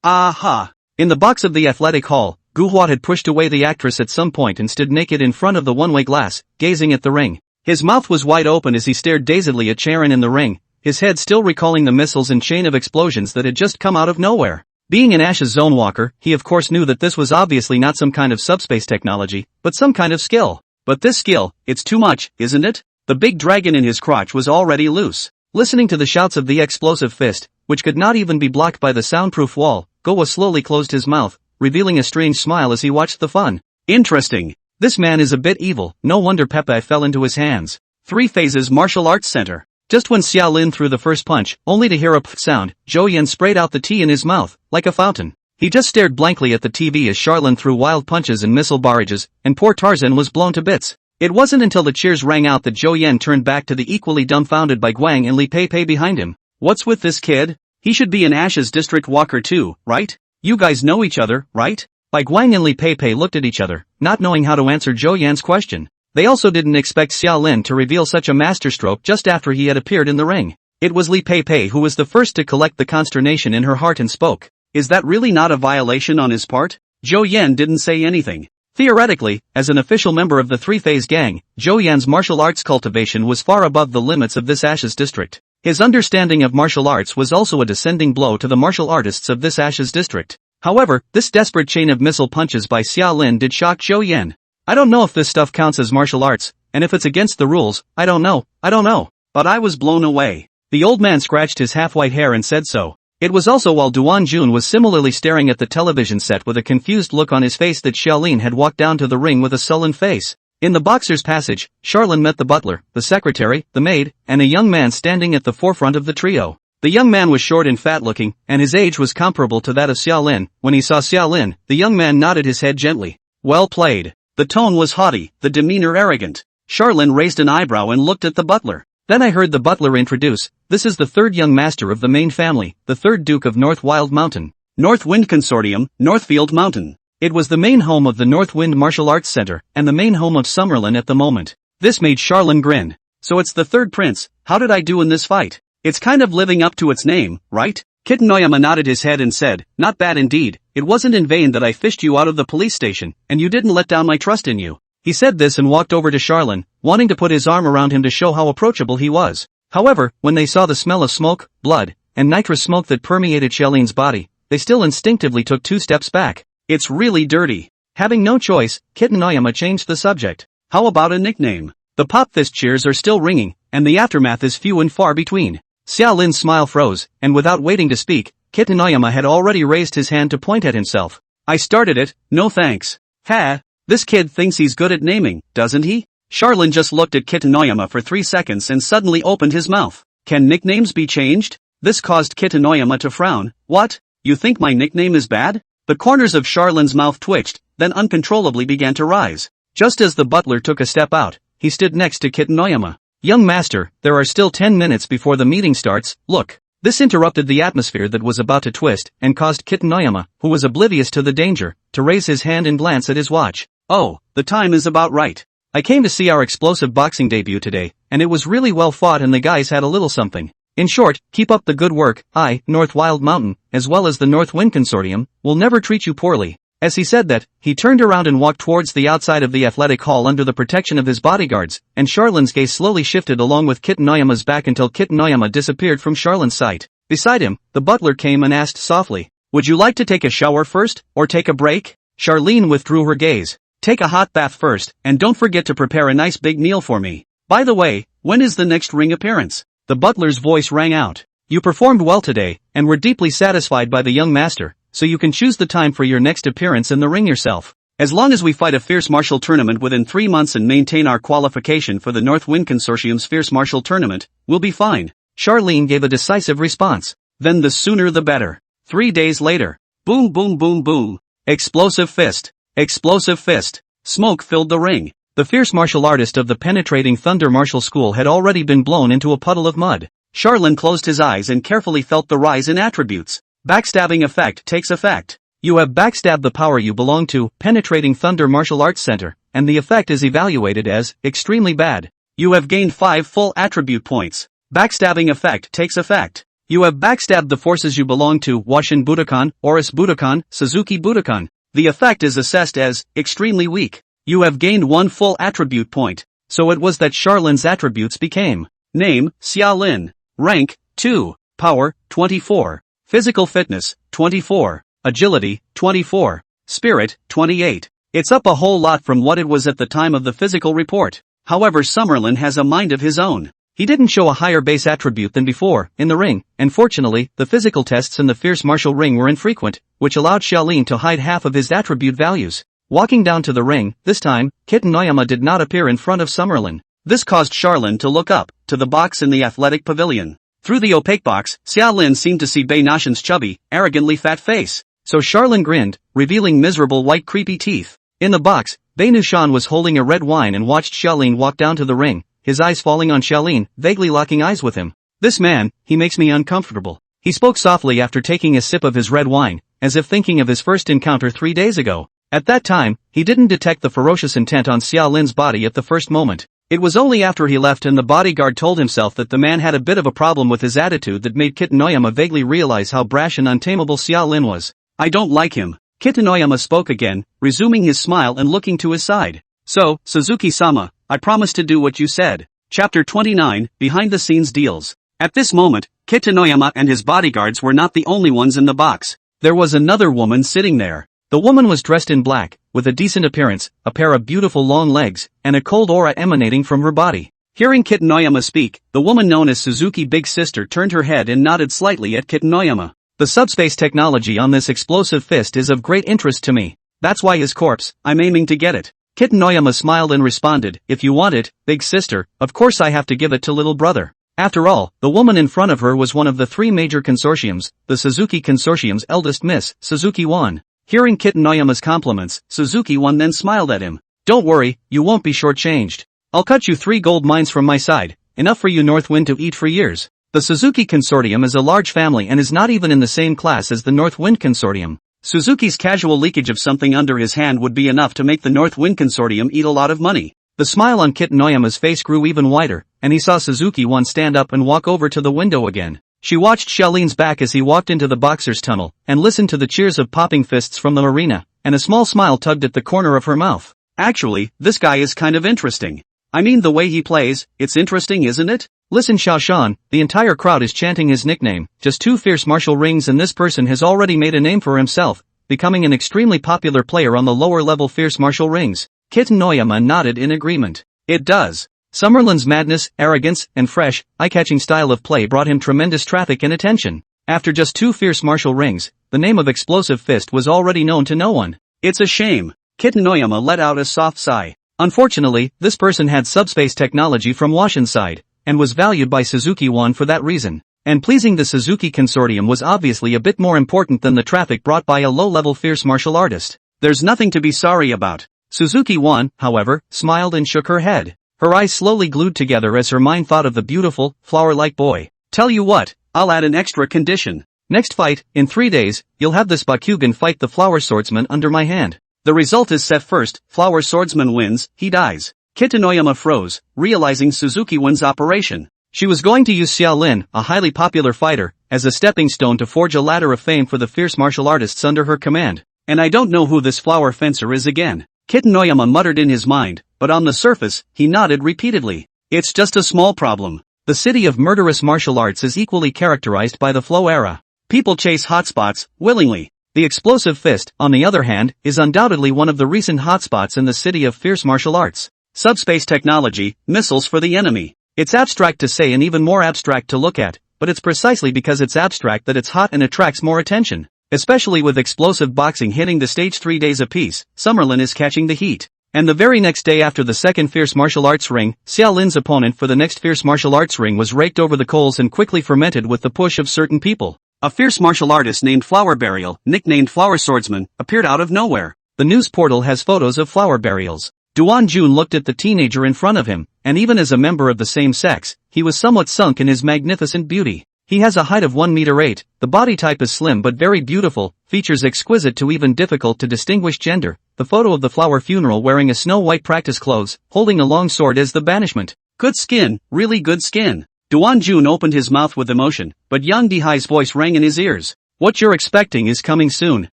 Aha! In the box of the athletic hall, Guhuat had pushed away the actress at some point and stood naked in front of the one-way glass, gazing at the ring. His mouth was wide open as he stared dazedly at Charon in the ring, his head still recalling the missiles and chain of explosions that had just come out of nowhere. Being an Ash's zone walker, he of course knew that this was obviously not some kind of subspace technology, but some kind of skill. But this skill, it's too much, isn't it? The big dragon in his crotch was already loose. Listening to the shouts of the explosive fist, which could not even be blocked by the soundproof wall, Gowa slowly closed his mouth, revealing a strange smile as he watched the fun. Interesting. This man is a bit evil, no wonder Pepe fell into his hands. 3 Phases Martial Arts Center. Just when Xiaolin threw the first punch, only to hear a pff sound, Zhou Yan sprayed out the tea in his mouth, like a fountain. He just stared blankly at the TV as Charlene threw wild punches and missile barrages, and poor Tarzan was blown to bits. It wasn't until the cheers rang out that Zhou Yan turned back to the equally dumbfounded by Guang and Li Pei behind him. What's with this kid? He should be an Ash's district walker too, right? You guys know each other, right? Bai Guang and Li Pei looked at each other, not knowing how to answer Zhou Yan's question. They also didn't expect Xiaolin to reveal such a masterstroke just after he had appeared in the ring. It was Li Pei who was the first to collect the consternation in her heart and spoke. Is that really not a violation on his part? Zhou Yan didn't say anything. Theoretically, as an official member of the 3-Phase gang, Zhou Yan's martial arts cultivation was far above the limits of this Ash's district. His understanding of martial arts was also a descending blow to the martial artists of this Ash's district. However, this desperate chain of missile punches by Xiaolin did shock Zhou Yan. I don't know if this stuff counts as martial arts, and if it's against the rules, I don't know. But I was blown away. The old man scratched his half-white hair and said so. It was also while Duan Jun was similarly staring at the television set with a confused look on his face that Xiaolin had walked down to the ring with a sullen face. In the boxer's passage, Charlene met the butler, the secretary, the maid, and a young man standing at the forefront of the trio. The young man was short and fat-looking, and his age was comparable to that of Xiaolin. When he saw Xiaolin, the young man nodded his head gently. Well played. The tone was haughty, the demeanor arrogant. Charlene raised an eyebrow and looked at the butler. Then I heard the butler introduce, this is the 3rd young master of the main family, the 3rd Duke of North Wild Mountain. North Wind Consortium, Northfield Mountain. It was the main home of the North Wind Martial Arts Center, and the main home of Summerlin at the moment. This made Charlene grin. So it's the 3rd prince, how did I do in this fight? It's kind of living up to its name, right? Kitanoyama nodded his head and said, not bad indeed, it wasn't in vain that I fished you out of the police station, and you didn't let down my trust in you. He said this and walked over to Charlene, wanting to put his arm around him to show how approachable he was. However, when they saw the smell of smoke, blood, and nitrous smoke that permeated Charlene's body, they still instinctively took 2 steps back. It's really dirty. Having no choice, Kitanoyama changed the subject. How about a nickname? The pop fist cheers are still ringing, and the aftermath is few and far between. Xiaolin's smile froze, and without waiting to speak, Kitanoyama had already raised his hand to point at himself. I started it, no thanks. Ha! This kid thinks he's good at naming, doesn't he? Charlene just looked at Kitanoyama for 3 seconds and suddenly opened his mouth. Can nicknames be changed? This caused Kitanoyama to frown. What? You think my nickname is bad? The corners of Charlin's mouth twitched, then uncontrollably began to rise. Just as the butler took a step out, he stood next to Kitten Noyama. Young master, there are still 10 minutes before the meeting starts, look. This interrupted the atmosphere that was about to twist, and caused Kitten Noyama, who was oblivious to the danger, to raise his hand and glance at his watch. Oh, the time is about right. I came to see our explosive boxing debut today, and it was really well fought and the guys had a little something. In short, keep up the good work. I, North Wild Mountain, as well as the North Wind Consortium, will never treat you poorly. As he said that, he turned around and walked towards the outside of the athletic hall under the protection of his bodyguards, and Charlin's gaze slowly shifted along with Kitten Noyama's back until Kitten Noyama disappeared from Charlin's sight. Beside him, the butler came and asked softly, "Would you like to take a shower first, or take a break?" Charlene withdrew her gaze. "Take a hot bath first, and don't forget to prepare a nice big meal for me. By the way, when is the next ring appearance?" The butler's voice rang out. "You performed well today, and were deeply satisfied by the young master, so you can choose the time for your next appearance in the ring yourself. As long as we fight a fierce martial tournament within 3 months and maintain our qualification for the North Wind Consortium's fierce martial tournament, we'll be fine." Charlene gave a decisive response. "Then the sooner the better." 3 days later. Boom boom boom boom. Explosive fist. Explosive fist. Smoke filled the ring. The fierce martial artist of the penetrating thunder martial school had already been blown into a puddle of mud. Charlin closed his eyes and carefully felt the rise in attributes. Backstabbing effect takes effect. You have backstabbed the power you belong to, Penetrating Thunder Martial Arts Center, and the effect is evaluated as extremely bad. You have gained 5 full attribute points. Backstabbing effect takes effect. You have backstabbed the forces you belong to, Washin Budokan, Oris Budokan, Suzuki Budokan. The effect is assessed as extremely weak. You have gained 1 full attribute point. So it was that Charlin's attributes became: name, Xiaolin. Rank, 2. Power, 24. Physical fitness, 24. Agility, 24. Spirit, 28. It's up a whole lot from what it was at the time of the physical report. However, Summerlin has a mind of his own. He didn't show a higher base attribute than before, in the ring, and fortunately, the physical tests in the fierce martial ring were infrequent, which allowed Xiaolin to hide half of his attribute values. Walking down to the ring, this time, Kitten Noyama did not appear in front of Summerlin. This caused Charlin to look up, to the box in the athletic pavilion. Through the opaque box, Xiaolin seemed to see Bei Nashan's chubby, arrogantly fat face. So Charlin grinned, revealing miserable white creepy teeth. In the box, Bei Nashan was holding a red wine and watched Xiaolin walk down to the ring, his eyes falling on Xiaolin, vaguely locking eyes with him. "This man, he makes me uncomfortable." He spoke softly after taking a sip of his red wine, as if thinking of his first encounter 3 days ago. At that time, he didn't detect the ferocious intent on Xiaolin's body at the first moment. It was only after he left and the bodyguard told himself that the man had a bit of a problem with his attitude that made Kitten Noyama vaguely realize how brash and untamable Xiaolin was. "I don't like him." Kitten Noyama spoke again, resuming his smile and looking to his side. "So, Suzuki-sama, I promised to do what you said." Chapter 29, Behind the Scenes Deals. At this moment, Kitten Noyama and his bodyguards were not the only ones in the box. There was another woman sitting there. The woman was dressed in black, with a decent appearance, a pair of beautiful long legs, and a cold aura emanating from her body. Hearing Kitten Noyama speak, the woman known as Suzuki Big Sister turned her head and nodded slightly at Kitten Noyama. "The subspace technology on this explosive fist is of great interest to me. That's why his corpse, I'm aiming to get it." Kitten Noyama smiled and responded, "If you want it, Big Sister, of course I have to give it to little brother." After all, the woman in front of her was one of the 3 major consortiums, the Suzuki Consortium's eldest miss, Suzuki Wan. Hearing Kitten Noyama's compliments, Suzuki Wan then smiled at him. "Don't worry, you won't be shortchanged. I'll cut you 3 gold mines from my side, enough for you North Wind to eat for years." The Suzuki Consortium is a large family and is not even in the same class as the North Wind Consortium. Suzuki's casual leakage of something under his hand would be enough to make the North Wind Consortium eat a lot of money. The smile on Kitten Noyama's face grew even wider, and he saw Suzuki Wan stand up and walk over to the window again. She watched Xiaolin's back as he walked into the boxer's tunnel, and listened to the cheers of popping fists from the arena, and a small smile tugged at the corner of her mouth. "Actually, this guy is kind of interesting. I mean the way he plays, it's interesting isn't it? Listen Xiaoshan, the entire crowd is chanting his nickname, just 2 fierce martial rings and this person has already made a name for himself, becoming an extremely popular player on the lower level fierce martial rings." Kitten Noyama nodded in agreement. "It does." Summerlin's madness, arrogance, and fresh, eye-catching style of play brought him tremendous traffic and attention. After just 2 fierce martial rings, the name of Explosive Fist was already known to no one. "It's a shame." Kitten Noyama let out a soft sigh. Unfortunately, this person had subspace technology from Washin's side, and was valued by Suzuki Wan for that reason. And pleasing the Suzuki consortium was obviously a bit more important than the traffic brought by a low-level fierce martial artist. There's nothing to be sorry about. Suzuki-wan, however, smiled and shook her head. Her eyes slowly glued together as her mind thought of the beautiful, flower-like boy. Tell you what, I'll add an extra condition. Next fight, in 3 days, you'll have this Bakugan fight the flower swordsman under my hand. The result is set first, flower swordsman wins, he dies. Kitanoyama froze, realizing Suzuki wins operation. She was going to use Xiaolin, a highly popular fighter, as a stepping stone to forge a ladder of fame for the fierce martial artists under her command. And I don't know who this flower fencer is again. Kitanoyama muttered in his mind, but on the surface, he nodded repeatedly. It's just a small problem. The city of murderous martial arts is equally characterized by the flow era. People chase hotspots, willingly. The explosive fist, on the other hand, is undoubtedly one of the recent hotspots in the city of fierce martial arts. Subspace technology, missiles for the enemy. It's abstract to say and even more abstract to look at, but it's precisely because it's abstract that it's hot and attracts more attention. Especially with explosive boxing hitting the stage 3 days apiece, Summerlin is catching the heat. And the very next day after the second fierce martial arts ring, Xiaolin's opponent for the next fierce martial arts ring was raked over the coals and quickly fermented with the push of certain people. A fierce martial artist named Flower Burial, nicknamed Flower Swordsman, appeared out of nowhere. The news portal has photos of flower burials. Duan Jun looked at the teenager in front of him, and even as a member of the same sex, he was somewhat sunk in his magnificent beauty. He has a height of 1 meter 8, the body type is slim but very beautiful, features exquisite to even difficult to distinguish gender, the photo of the flower funeral wearing a snow-white practice clothes, holding a long sword as the banishment. Good skin, really good skin. Duan Jun opened his mouth with emotion, but Yang Dihai's voice rang in his ears. What you're expecting is coming soon.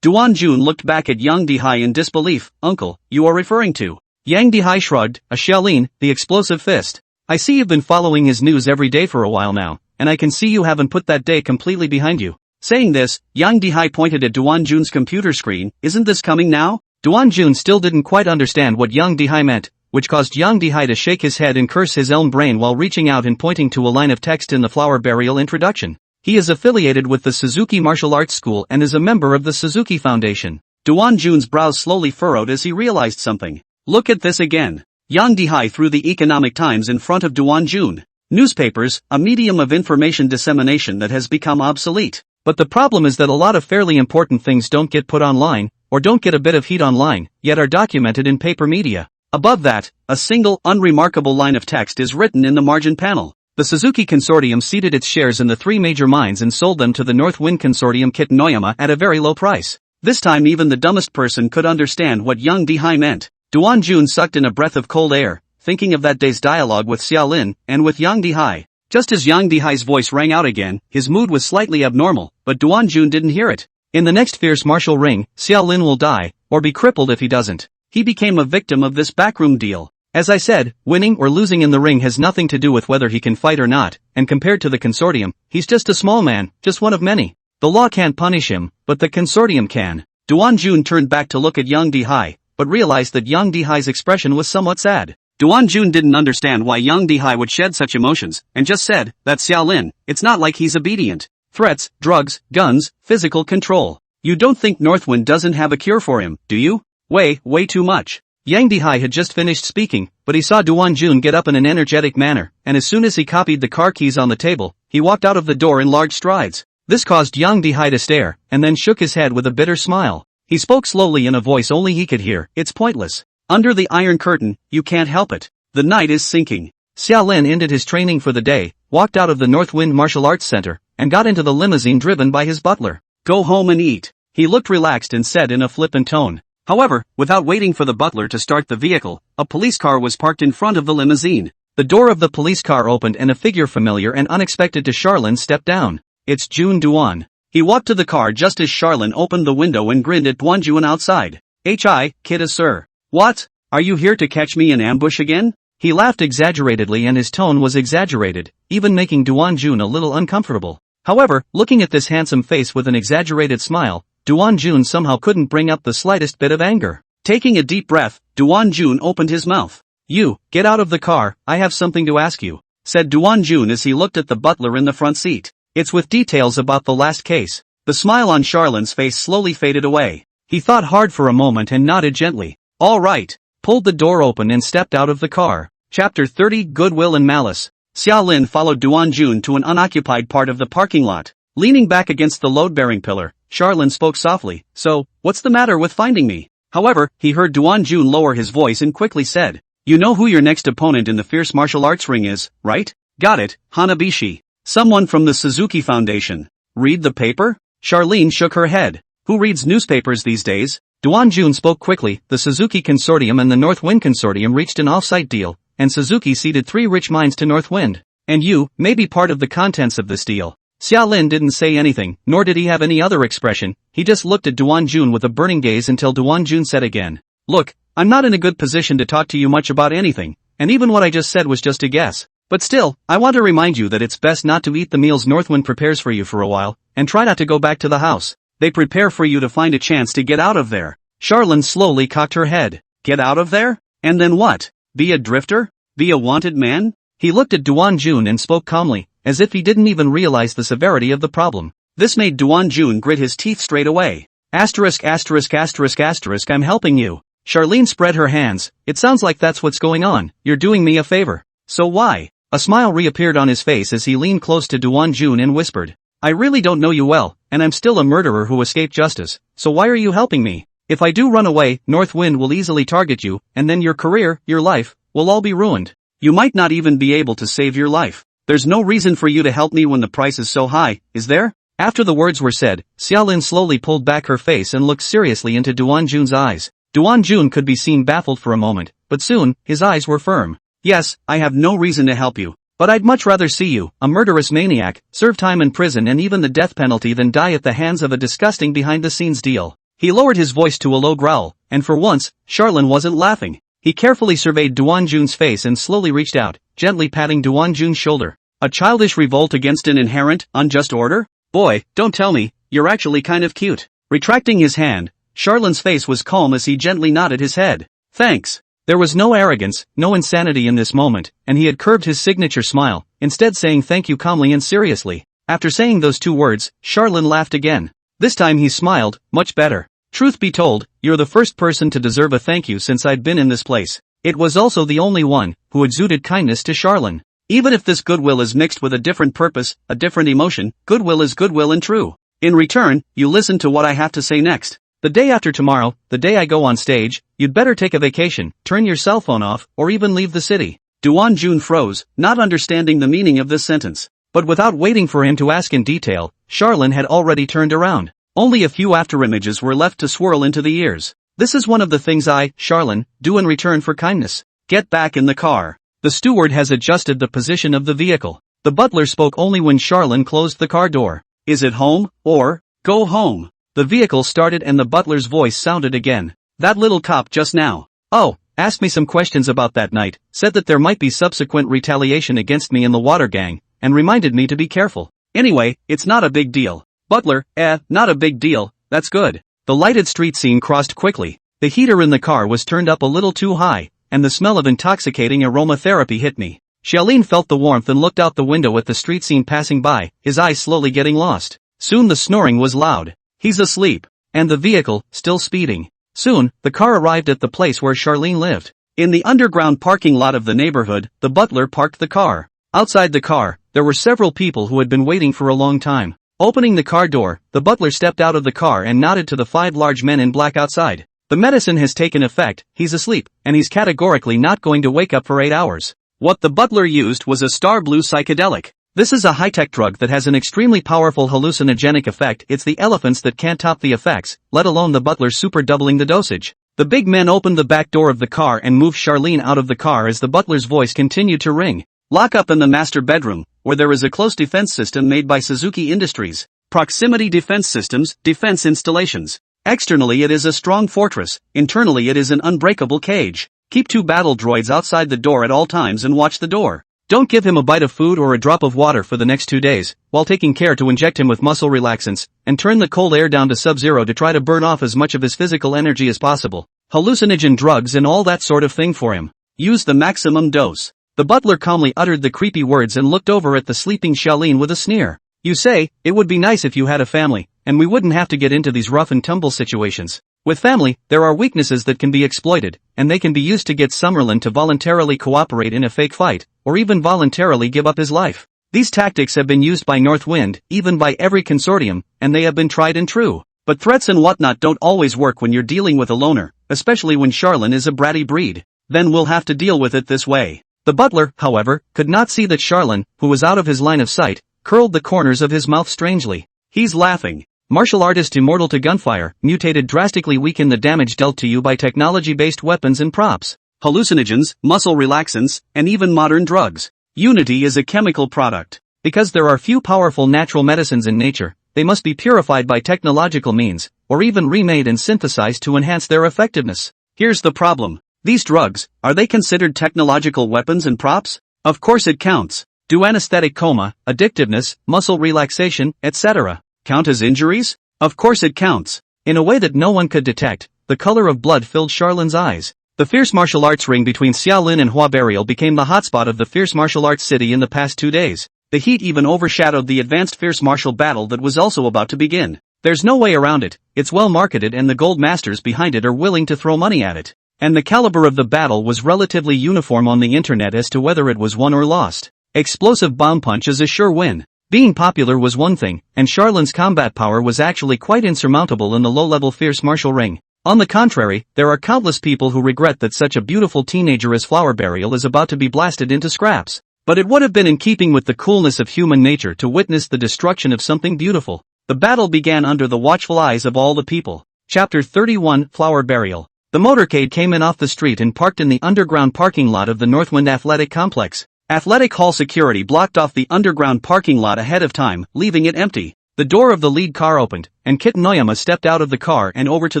Duan Jun looked back at Yang Dihai in disbelief. Uncle, you are referring to? Yang Dihai shrugged, a Xiaolin, the explosive fist. I see you've been following his news every day for a while now, and I can see you haven't put that day completely behind you. Saying this, Yang Dihai pointed at Duan Jun's computer screen. Isn't this coming now? Duan Jun still didn't quite understand what Yang Dihai meant, which caused Yang Dihai to shake his head and curse his own brain while reaching out and pointing to a line of text in the flower burial introduction. He is affiliated with the Suzuki Martial Arts School and is a member of the Suzuki Foundation. Duan Jun's brows slowly furrowed as he realized something. Look at this again. Yang Dihai threw the Economic Times in front of Duan Jun. Newspapers, a medium of information dissemination that has become obsolete. But the problem is that a lot of fairly important things don't get put online, or don't get a bit of heat online, yet are documented in paper media. Above that, a single, unremarkable line of text is written in the margin panel. The Suzuki Consortium ceded its shares in the 3 major mines and sold them to the North Wind Consortium Kitanoyama at a very low price. This time even the dumbest person could understand what Yang Dihai meant. Duan Jun sucked in a breath of cold air, thinking of that day's dialogue with Xiaolin, and with Yang Dihai. Just as Yang Dihai's voice rang out again, his mood was slightly abnormal, but Duan Jun didn't hear it. In the next fierce martial ring, Xiaolin will die, or be crippled if he doesn't. He became a victim of this backroom deal. As I said, winning or losing in the ring has nothing to do with whether he can fight or not, and compared to the consortium, he's just a small man, just one of many. The law can't punish him, but the consortium can. Duan Jun turned back to look at Yang Dihai, but realized that Yang Dihai's expression was somewhat sad. Duan Jun didn't understand why Yang Dihai would shed such emotions, and just said, "That's Xiaolin, it's not like he's obedient. Threats, drugs, guns, physical control. You don't think Northwind doesn't have a cure for him, do you? Way too much." Yang Dihai had just finished speaking, but he saw Duan Jun get up in an energetic manner, and as soon as he copied the car keys on the table, he walked out of the door in large strides. This caused Yang Dihai to stare, and then shook his head with a bitter smile. He spoke slowly in a voice only he could hear. "It's pointless. Under the Iron Curtain, you can't help it. The night is sinking." Xiaolin ended his training for the day, walked out of the North Wind Martial Arts Center, and got into the limousine driven by his butler. "Go home and eat." He looked relaxed and said in a flippant tone. However, without waiting for the butler to start the vehicle, a police car was parked in front of the limousine. The door of the police car opened and a figure familiar and unexpected to Charlin stepped down. It's Jun Duan. He walked to the car just as Charlin opened the window and grinned at Duan Jun outside. "Hi, kidda sir. What? Are you here to catch me in ambush again?" He laughed exaggeratedly and his tone was exaggerated, even making Duan Jun a little uncomfortable. However, looking at this handsome face with an exaggerated smile, Duan Jun somehow couldn't bring up the slightest bit of anger. Taking a deep breath, Duan Jun opened his mouth. "You, get out of the car, I have something to ask you," said Duan Jun as he looked at the butler in the front seat. "It's with details about the last case." The smile on Charlin's face slowly faded away. He thought hard for a moment and nodded gently. "All right," pulled the door open and stepped out of the car. Chapter 30 Goodwill and Malice. Xia Lin followed Duan Jun to an unoccupied part of the parking lot. Leaning back against the load-bearing pillar, Charlin spoke softly, "So, what's the matter with finding me?" However, he heard Duan Jun lower his voice and quickly said, "You know who your next opponent in the fierce martial arts ring is, right?" "Got it, Hanabishi. Someone from the Suzuki Foundation." "Read the paper?" Charlene shook her head. "Who reads newspapers these days?" Duan Jun spoke quickly. The Suzuki Consortium and the North Wind Consortium reached an off-site deal, and Suzuki ceded 3 rich mines to North Wind. And you may be part of the contents of this deal. Xia Lin didn't say anything, nor did he have any other expression. He just looked at Duan Jun with a burning gaze until Duan Jun said again, "Look, I'm not in a good position to talk to you much about anything, and even what I just said was just a guess. But still, I want to remind you that it's best not to eat the meals Northwind prepares for you for a while, and try not to go back to the house. They prepare for you to find a chance to get out of there." Charlene slowly cocked her head. "Get out of there? And then what? Be a drifter? Be a wanted man?" He looked at Duan Jun and spoke calmly, as if he didn't even realize the severity of the problem. This made Duan Jun grit his teeth straight away. Asterisk asterisk asterisk asterisk I'm helping you. Charlene spread her hands. "It sounds like that's what's going on. You're doing me a favor. So why?" A smile reappeared on his face as he leaned close to Duan Jun and whispered, "I really don't know you well, and I'm still a murderer who escaped justice, so why are you helping me? If I do run away, North Wind will easily target you, and then your career, your life, will all be ruined. You might not even be able to save your life. There's no reason for you to help me when the price is so high, is there?" After the words were said, Xiaolin slowly pulled back her face and looked seriously into Duan Jun's eyes. Duan Jun could be seen baffled for a moment, but soon, his eyes were firm. "Yes, I have no reason to help you. But I'd much rather see you, a murderous maniac, serve time in prison and even the death penalty than die at the hands of a disgusting behind-the-scenes deal." He lowered his voice to a low growl, and for once, Charlene wasn't laughing. He carefully surveyed Duan Jun's face and slowly reached out, gently patting Duan Jun's shoulder. "A childish revolt against an inherent, unjust order? Boy, don't tell me, you're actually kind of cute." Retracting his hand, Charlene's face was calm as he gently nodded his head. "Thanks." There was no arrogance, no insanity in this moment, and he had curbed his signature smile, instead saying thank you calmly and seriously. After saying those 2 words, Charlene laughed again. This time he smiled, much better. "Truth be told, you're the first person to deserve a thank you since I'd been in this place." It was also the only one who exuded kindness to Charlene. Even if this goodwill is mixed with a different purpose, a different emotion, goodwill is goodwill and true. In return, you listen to what I have to say next. The day after tomorrow, the day I go on stage, you'd better take a vacation, turn your cell phone off, or even leave the city. Duan Jun froze, not understanding the meaning of this sentence. But without waiting for him to ask in detail, Charlene had already turned around. Only a few afterimages were left to swirl into the ears. "This is one of the things I, Charlene, do in return for kindness. Get back in the car." The steward has adjusted the position of the vehicle. The butler spoke only when Charlene closed the car door. "Is it home, or, go home?" The vehicle started and the butler's voice sounded again. "That little cop just now. Oh, asked me some questions about that night, said that there might be subsequent retaliation against me in the water gang, and reminded me to be careful. Anyway, it's not a big deal." Butler, not a big deal, that's good. The lighted street scene crossed quickly. The heater in the car was turned up a little too high, and the smell of intoxicating aromatherapy hit me. Xiaolin felt the warmth and looked out the window at the street scene passing by, his eyes slowly getting lost. Soon the snoring was loud. He's asleep. And the vehicle, still speeding. Soon, the car arrived at the place where Charlene lived. In the underground parking lot of the neighborhood, the butler parked the car. Outside the car, there were several people who had been waiting for a long time. Opening the car door, the butler stepped out of the car and nodded to the 5 large men in black outside. "The medicine has taken effect, he's asleep, and he's categorically not going to wake up for 8 hours. What the butler used was a star blue psychedelic. This is a high-tech drug that has an extremely powerful hallucinogenic effect. It's the elephants that can't top the effects, let alone the butler super doubling the dosage. The big men opened the back door of the car and moved Charlene out of the car as the butler's voice continued to ring. "Lock up in the master bedroom, where there is a close defense system made by Suzuki Industries. Proximity defense systems, defense installations. Externally it is a strong fortress, internally it is an unbreakable cage. Keep 2 battle droids outside the door at all times and watch the door. Don't give him a bite of food or a drop of water for the next 2 days, while taking care to inject him with muscle relaxants, and turn the cold air down to sub-zero to try to burn off as much of his physical energy as possible. Hallucinogen drugs and all that sort of thing for him. Use the maximum dose." The butler calmly uttered the creepy words and looked over at the sleeping Charlene with a sneer. "You say, it would be nice if you had a family, and we wouldn't have to get into these rough and tumble situations. With family, there are weaknesses that can be exploited, and they can be used to get Summerlin to voluntarily cooperate in a fake fight, or even voluntarily give up his life. These tactics have been used by Northwind, even by every consortium, and they have been tried and true. But threats and whatnot don't always work when you're dealing with a loner, especially when Charlene is a bratty breed. Then we'll have to deal with it this way. The butler, however, could not see that Charlene, who was out of his line of sight, curled the corners of his mouth strangely. He's laughing. Martial artist immortal to gunfire, mutated drastically weaken the damage dealt to you by technology-based weapons and props, hallucinogens, muscle relaxants, and even modern drugs. Unity is a chemical product. Because there are few powerful natural medicines in nature, they must be purified by technological means, or even remade and synthesized to enhance their effectiveness. Here's the problem. These drugs, are they considered technological weapons and props? Of course it counts. Do anesthetic coma, addictiveness, muscle relaxation, etc. count as injuries? Of course it counts. In a way that no one could detect, the color of blood filled Charlene's eyes. The fierce martial arts ring between Xiaolin and Hua Burial became the hotspot of the fierce martial arts city in the past 2 days. The heat even overshadowed the advanced fierce martial battle that was also about to begin. There's no way around it, it's well marketed and the gold masters behind it are willing to throw money at it. And the caliber of the battle was relatively uniform on the internet as to whether it was won or lost. Explosive bomb punch is a sure win. Being popular was one thing, and Charlene's combat power was actually quite insurmountable in the low-level fierce martial ring. On the contrary, there are countless people who regret that such a beautiful teenager as Flower Burial is about to be blasted into scraps. But it would have been in keeping with the coolness of human nature to witness the destruction of something beautiful. The battle began under the watchful eyes of all the people. Chapter 31, Flower Burial. The motorcade came in off the street and parked in the underground parking lot of the Northwind Athletic Complex. Athletic Hall security blocked off the underground parking lot ahead of time, leaving it empty. The door of the lead car opened, and Kitten Noyama stepped out of the car and over to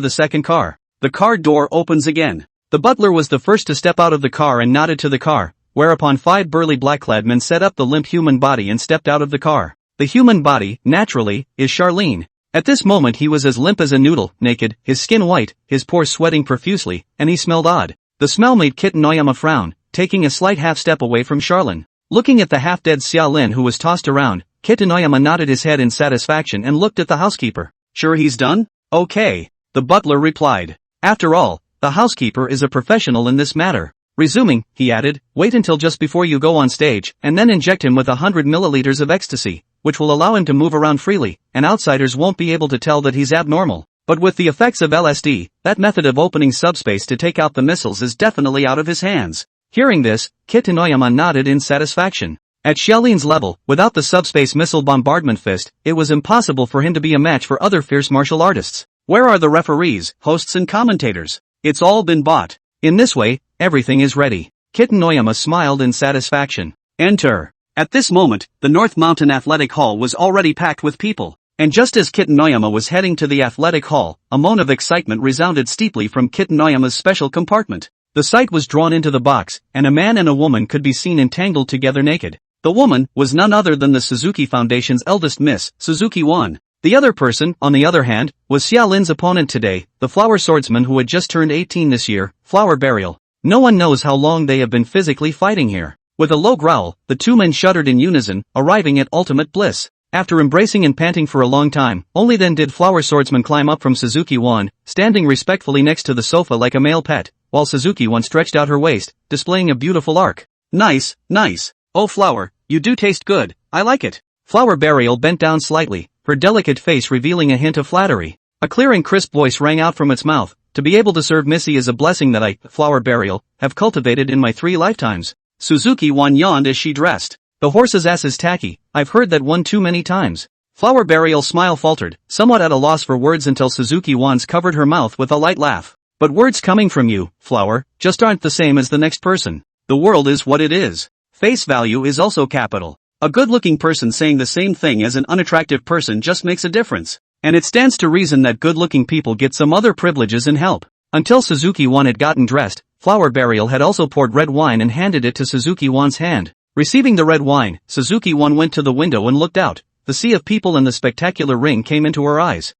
the second car. The car door opens again. The butler was the first to step out of the car and nodded to the car, whereupon 5 burly black-clad men set up the limp human body and stepped out of the car. The human body, naturally, is Charlene. At this moment he was as limp as a noodle, naked, his skin white, his pores sweating profusely, and he smelled odd. The smell made Kitten Noyama frown, taking a slight half-step away from Charlene. Looking at the half-dead Xiaolin who was tossed around, Kitten Noyama nodded his head in satisfaction and looked at the housekeeper. Sure he's done? Okay. The butler replied. After all, the housekeeper is a professional in this matter. Resuming, he added, wait until just before you go on stage, and then inject him with 100 milliliters of ecstasy, which will allow him to move around freely, and outsiders won't be able to tell that he's abnormal. But with the effects of LSD, that method of opening subspace to take out the missiles is definitely out of his hands. Hearing this, Kitten Noyama nodded in satisfaction. At Xiaolin's level, without the subspace missile bombardment fist, it was impossible for him to be a match for other fierce martial artists. Where are the referees, hosts and commentators? It's all been bought. In this way, everything is ready. Kitten Noyama smiled in satisfaction. Enter. At this moment, the North Mountain Athletic Hall was already packed with people. And just as Kitten Noyama was heading to the athletic hall, a moan of excitement resounded steeply from Kitten Noyama's special compartment. The sight was drawn into the box, and a man and a woman could be seen entangled together naked. The woman was none other than the Suzuki Foundation's eldest miss, Suzuki Wan. The other person, on the other hand, was Xiaolin's opponent today, the flower swordsman who had just turned 18 this year, Flower Burial. No one knows how long they have been physically fighting here. With a low growl, the two men shuddered in unison, arriving at ultimate bliss. After embracing and panting for a long time, only then did Flower Swordsman climb up from Suzuki Wan, standing respectfully next to the sofa like a male pet, while Suzuki Wan stretched out her waist, displaying a beautiful arc. Nice, nice. Oh Flower, you do taste good, I like it. Flower Burial bent down slightly, her delicate face revealing a hint of flattery. A clear and crisp voice rang out from its mouth. To be able to serve Missy is a blessing that I, Flower Burial, have cultivated in my 3 lifetimes. Suzuki Wan yawned as she dressed. The horse's ass is tacky, I've heard that one too many times. Flower Burial's smile faltered, somewhat at a loss for words until Suzuki Wan's covered her mouth with a light laugh. But words coming from you, Flower, just aren't the same as the next person. The world is what it is. Face value is also capital. A good-looking person saying the same thing as an unattractive person just makes a difference. And it stands to reason that good-looking people get some other privileges and help. Until Suzuki Wan had gotten dressed, Flower Burial had also poured red wine and handed it to Suzuki Wan's hand. Receiving the red wine, Suzuki Wan went to the window and looked out. The sea of people and the spectacular ring came into her eyes.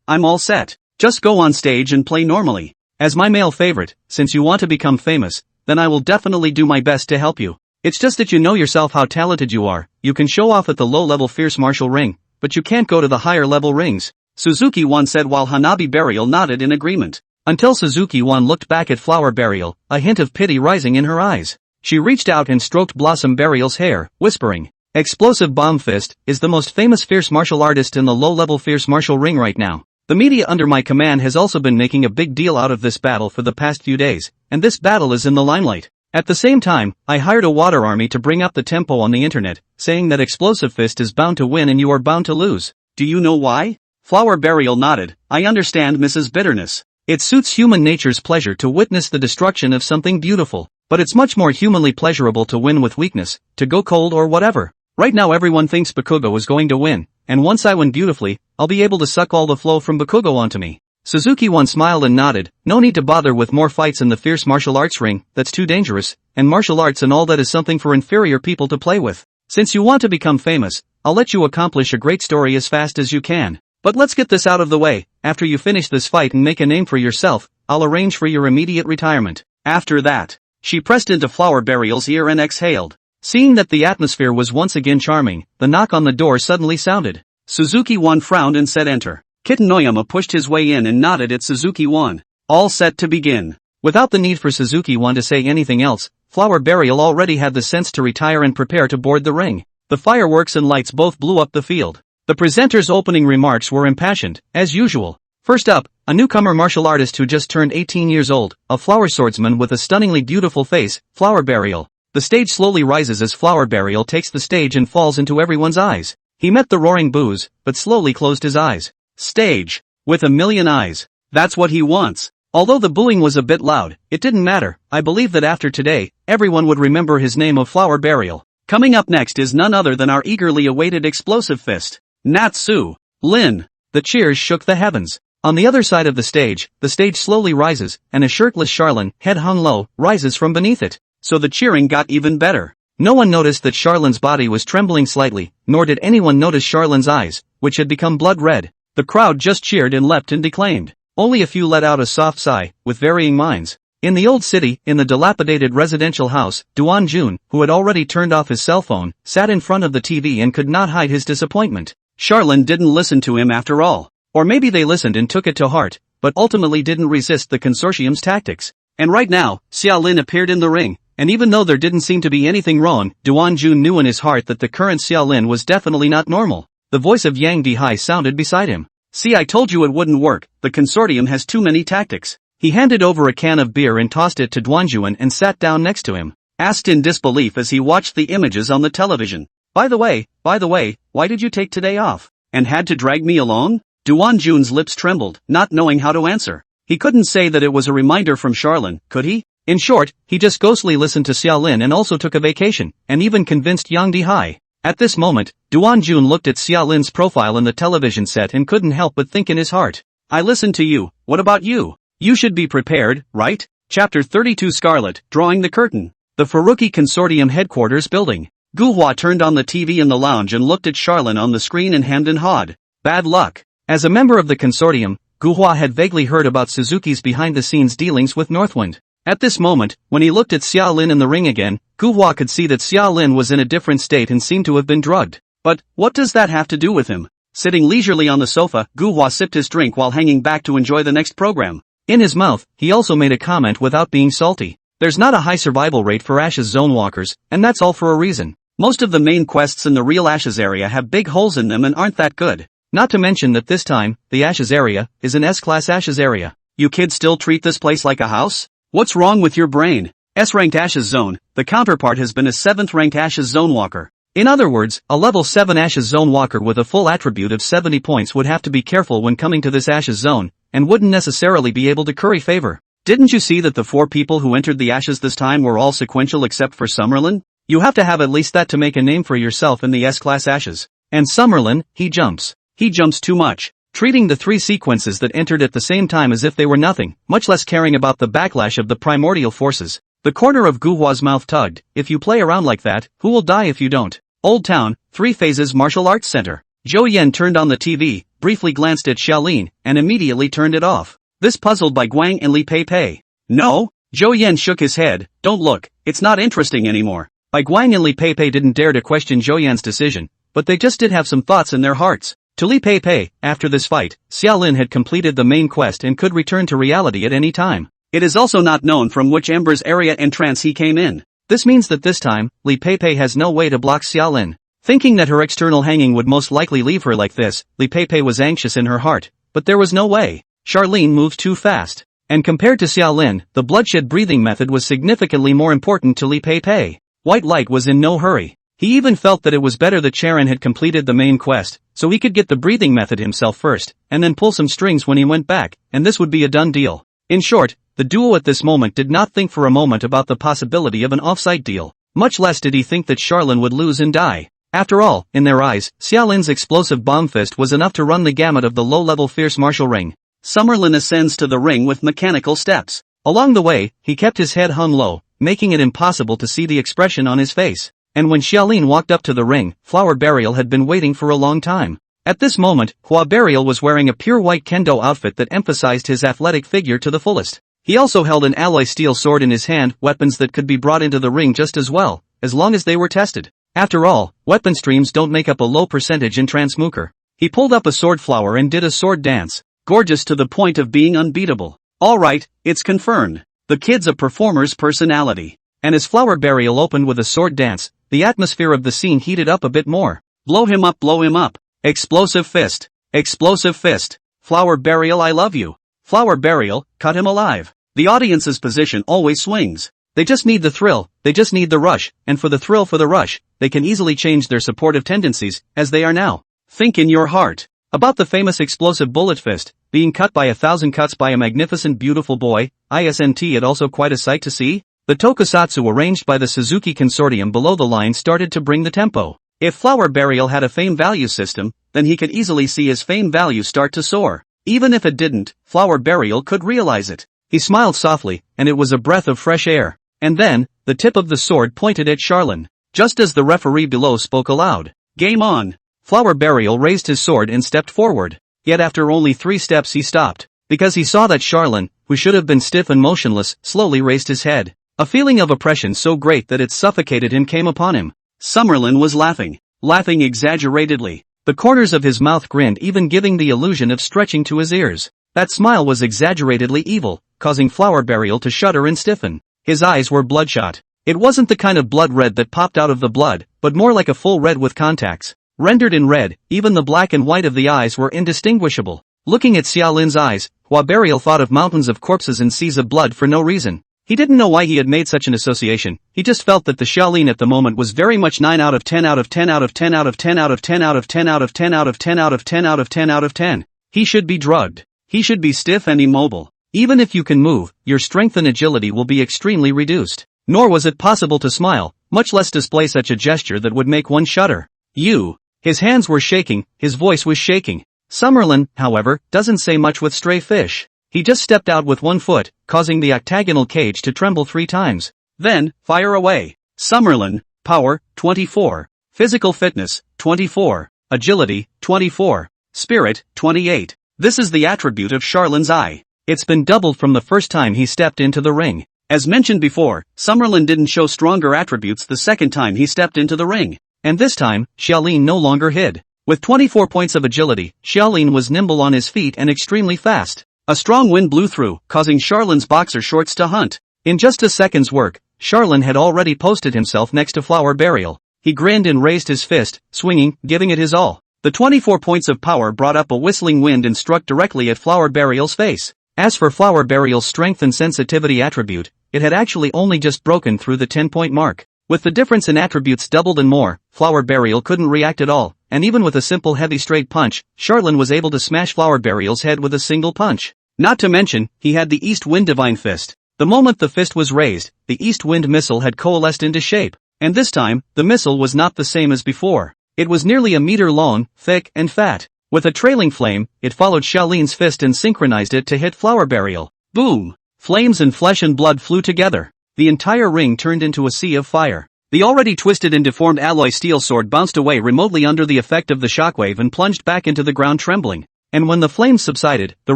I'm all set. Just go on stage and play normally. As my male favorite, since you want to become famous, then I will definitely do my best to help you. It's just that you know yourself how talented you are. You can show off at the low-level fierce martial ring, but you can't go to the higher-level rings. Suzuki Wan said while Hanabi Burial nodded in agreement. Until Suzuki Wan looked back at Flower Burial, a hint of pity rising in her eyes. She reached out and stroked Blossom Burial's hair, whispering, "Explosive Bomb Fist is the most famous fierce martial artist in the low-level fierce martial ring right now. The media under my command has also been making a big deal out of this battle for the past few days, and this battle is in the limelight. At the same time, I hired a water army to bring up the tempo on the internet, saying that Explosive Fist is bound to win and you are bound to lose. Do you know why?" Flower Burial nodded. "I understand Mrs. Bitterness. It suits human nature's pleasure to witness the destruction of something beautiful, but it's much more humanly pleasurable to win with weakness, to go cold or whatever. Right now everyone thinks Bakugo is going to win, and once I win beautifully, I'll be able to suck all the flow from Bakugo onto me." Suzuki-1 smiled and nodded. "No need to bother with more fights in the fierce martial arts ring, that's too dangerous, and martial arts and all that is something for inferior people to play with. Since you want to become famous, I'll let you accomplish a great story as fast as you can. But let's get this out of the way, after you finish this fight and make a name for yourself, I'll arrange for your immediate retirement." After that, she pressed into Flower Burial's ear and exhaled. Seeing that the atmosphere was once again charming, the knock on the door suddenly sounded. Suzuki-1 frowned and said enter. Kitten Noyama pushed his way in and nodded at Suzuki-1. All set to begin. Without the need for Suzuki-1 to say anything else, Flower Burial already had the sense to retire and prepare to board the ring. The fireworks and lights both blew up the field. The presenter's opening remarks were impassioned, as usual. First up, a newcomer martial artist who just turned 18 years old, a flower swordsman with a stunningly beautiful face, Flower Burial. The stage slowly rises as Flower Burial takes the stage and falls into everyone's eyes. He met the roaring boos, but slowly closed his eyes. Stage. With a million eyes. That's what he wants. Although the booing was a bit loud, it didn't matter. I believe that after today, everyone would remember his name of Flower Burial. Coming up next is none other than our eagerly awaited Explosive Fist. Natsu. Lin. The cheers shook the heavens. On the other side of the stage slowly rises, and a shirtless Charlene, head hung low, rises from beneath it. So the cheering got even better. No one noticed that Charlene's body was trembling slightly, nor did anyone notice Charlene's eyes, which had become blood red. The crowd just cheered and leapt and declaimed. Only a few let out a soft sigh, with varying minds. In the old city, in the dilapidated residential house, Duan Jun, who had already turned off his cell phone, sat in front of the TV and could not hide his disappointment. Charlene didn't listen to him after all. Or maybe they listened and took it to heart, but ultimately didn't resist the consortium's tactics. And right now, Xiaolin appeared in the ring, and even though there didn't seem to be anything wrong, Duan Jun knew in his heart that the current Xiaolin was definitely not normal. The voice of Yang Dihai sounded beside him. "See, I told you it wouldn't work, the consortium has too many tactics." He handed over a can of beer and tossed it to Duanjuan and sat down next to him. Asked in disbelief as he watched the images on the television. By the way, why did you take today off? And had to drag me along?" Duan Jun's lips trembled, not knowing how to answer. He couldn't say that it was a reminder from Charlene, could he? In short, he just ghostly listened to Xiaolin and also took a vacation, and even convinced Yang Dihai. At this moment, Duan Jun looked at Xiaolin's profile in the television set and couldn't help but think in his heart. "I listened to you, what about you? You should be prepared, right?" Chapter 32 Scarlet, Drawing the Curtain. The Furuki Consortium Headquarters Building. Guhua turned on the TV in the lounge and looked at Charlene on the screen and hemmed and hawed. Bad luck. As a member of the consortium, Guhua had vaguely heard about Suzuki's behind-the-scenes dealings with Northwind. At this moment, when he looked at Xiaolin in the ring again, Guhua could see that Xiaolin was in a different state and seemed to have been drugged. But, what does that have to do with him? Sitting leisurely on the sofa, Guhua sipped his drink while hanging back to enjoy the next program. In his mouth, he also made a comment without being salty. There's not a high survival rate for Ashes Zone walkers, and that's all for a reason. Most of the main quests in the real Ashes area have big holes in them and aren't that good. Not to mention that this time, the Ashes area is an S-class Ashes area. You kids still treat this place like a house? What's wrong with your brain? S-ranked Ashes Zone, the counterpart has been a 7th-ranked Ashes Zone walker. In other words, a level 7 Ashes Zone walker with a full attribute of 70 points would have to be careful when coming to this Ashes Zone, and wouldn't necessarily be able to curry favor. Didn't you see that the 4 people who entered the Ashes this time were all sequential except for Summerlin? You have to have at least that to make a name for yourself in the S-class Ashes. And Summerlin, he jumps. He jumps too much, treating the 3 sequences that entered at the same time as if they were nothing, much less caring about the backlash of the primordial forces. The corner of Guhua's mouth tugged. If you play around like that, who will die if you don't? Old Town, 3 Phases Martial Arts Center. Zhou Yen turned on the TV, briefly glanced at Xiaolin, and immediately turned it off. This puzzled by Guang and Li Pei. No? Zhou Yen shook his head. Don't look, it's not interesting anymore. Bai Guang and Li Pei didn't dare to question Zhou Yan's decision, but they just did have some thoughts in their hearts. To Li Pei, after this fight, Xiaolin had completed the main quest and could return to reality at any time. It is also not known from which Ember's area and trance he came in. This means that this time, Li Pei has no way to block Xiaolin. Thinking that her external hanging would most likely leave her like this, Li Pei was anxious in her heart, but there was no way. Charlene moved too fast. And compared to Xiaolin, the bloodshed breathing method was significantly more important to Li Pei. White Light was in no hurry. He even felt that it was better that Charon had completed the main quest, so he could get the breathing method himself first, and then pull some strings when he went back, and this would be a done deal. In short, the duo at this moment did not think for a moment about the possibility of an off-site deal, much less did he think that Charlene would lose and die. After all, in their eyes, Xiaolin's explosive bomb fist was enough to run the gamut of the low-level fierce martial ring. Summerlin ascends to the ring with mechanical steps. Along the way, he kept his head hung low, making it impossible to see the expression on his face. And when Xiaolin walked up to the ring, Flower Burial had been waiting for a long time. At this moment, Hua Burial was wearing a pure white kendo outfit that emphasized his athletic figure to the fullest. He also held an alloy steel sword in his hand, weapons that could be brought into the ring just as well, as long as they were tested. After all, weapon streams don't make up a low percentage in Transmuker. He pulled up a sword flower and did a sword dance, gorgeous to the point of being unbeatable. Alright, it's confirmed. The kid's a performer's personality. And as Flower Burial opened with a sword dance, the atmosphere of the scene heated up a bit more. Blow him up, blow him up. Explosive fist. Explosive fist. Flower Burial, I love you. Flower Burial, cut him alive. The audience's position always swings. They just need the thrill, they just need the rush, and for the thrill for the rush, they can easily change their supportive tendencies, as they are now. Think in your heart about the famous explosive bullet fist, being cut by 1,000 cuts by a magnificent beautiful boy, isn't it also quite a sight to see? The tokusatsu arranged by the Suzuki Consortium below the line started to bring the tempo. If Flower Burial had a fame value system, then he could easily see his fame value start to soar. Even if it didn't, Flower Burial could realize it. He smiled softly, and it was a breath of fresh air. And then, the tip of the sword pointed at Charlene. Just as the referee below spoke aloud. Game on. Flower Burial raised his sword and stepped forward. Yet after only 3 steps he stopped. Because he saw that Charlene, who should have been stiff and motionless, slowly raised his head. A feeling of oppression so great that it suffocated him came upon him. Summerlin was laughing. Laughing exaggeratedly. The corners of his mouth grinned, even giving the illusion of stretching to his ears. That smile was exaggeratedly evil, causing Flower Burial to shudder and stiffen. His eyes were bloodshot. It wasn't the kind of blood red that popped out of the blood, but more like a full red with contacts. Rendered in red, even the black and white of the eyes were indistinguishable. Looking at Xiaolin's eyes, Hua Burial thought of mountains of corpses and seas of blood for no reason. He didn't know why he had made such an association, he just felt that the Xiaolin at the moment was very much 9 out of 10 out of 10 out of 10 out of 10 out of 10 out of 10 out of 10 out of 10 out of 10 out of 10 out of 10. He should be drugged. He should be stiff and immobile. Even if you can move, your strength and agility will be extremely reduced. Nor was it possible to smile, much less display such a gesture that would make one shudder. You. His hands were shaking, his voice was shaking. Summerlin, however, doesn't say much with stray fish. He just stepped out with 1 foot, causing the octagonal cage to tremble 3 times. Then, fire away. Summerlin, power, 24. Physical fitness, 24. Agility, 24. Spirit, 28. This is the attribute of Charlene's eye. It's been doubled from the first time he stepped into the ring. As mentioned before, Summerlin didn't show stronger attributes the second time he stepped into the ring. And this time, Xiaolin no longer hid. With 24 points of agility, Xiaolin was nimble on his feet and extremely fast. A strong wind blew through, causing Charlene's boxer shorts to hunt. In just a second's work, Charlene had already posted himself next to Flower Burial. He grinned and raised his fist, swinging, giving it his all. The 24 points of power brought up a whistling wind and struck directly at Flower Burial's face. As for Flower Burial's strength and sensitivity attribute, it had actually only just broken through the 10-point mark. With the difference in attributes doubled and more, Flower Burial couldn't react at all, and even with a simple heavy straight punch, Charlene was able to smash Flower Burial's head with a single punch. Not to mention, he had the East Wind Divine Fist. The moment the fist was raised, the East Wind missile had coalesced into shape, and this time, the missile was not the same as before. It was nearly a meter long, thick, and fat. With a trailing flame, it followed Xiaolin's fist and synchronized it to hit Flower Burial. Boom! Flames and flesh and blood flew together. The entire ring turned into a sea of fire. The already twisted and deformed alloy steel sword bounced away remotely under the effect of the shockwave and plunged back into the ground trembling. And when the flames subsided, the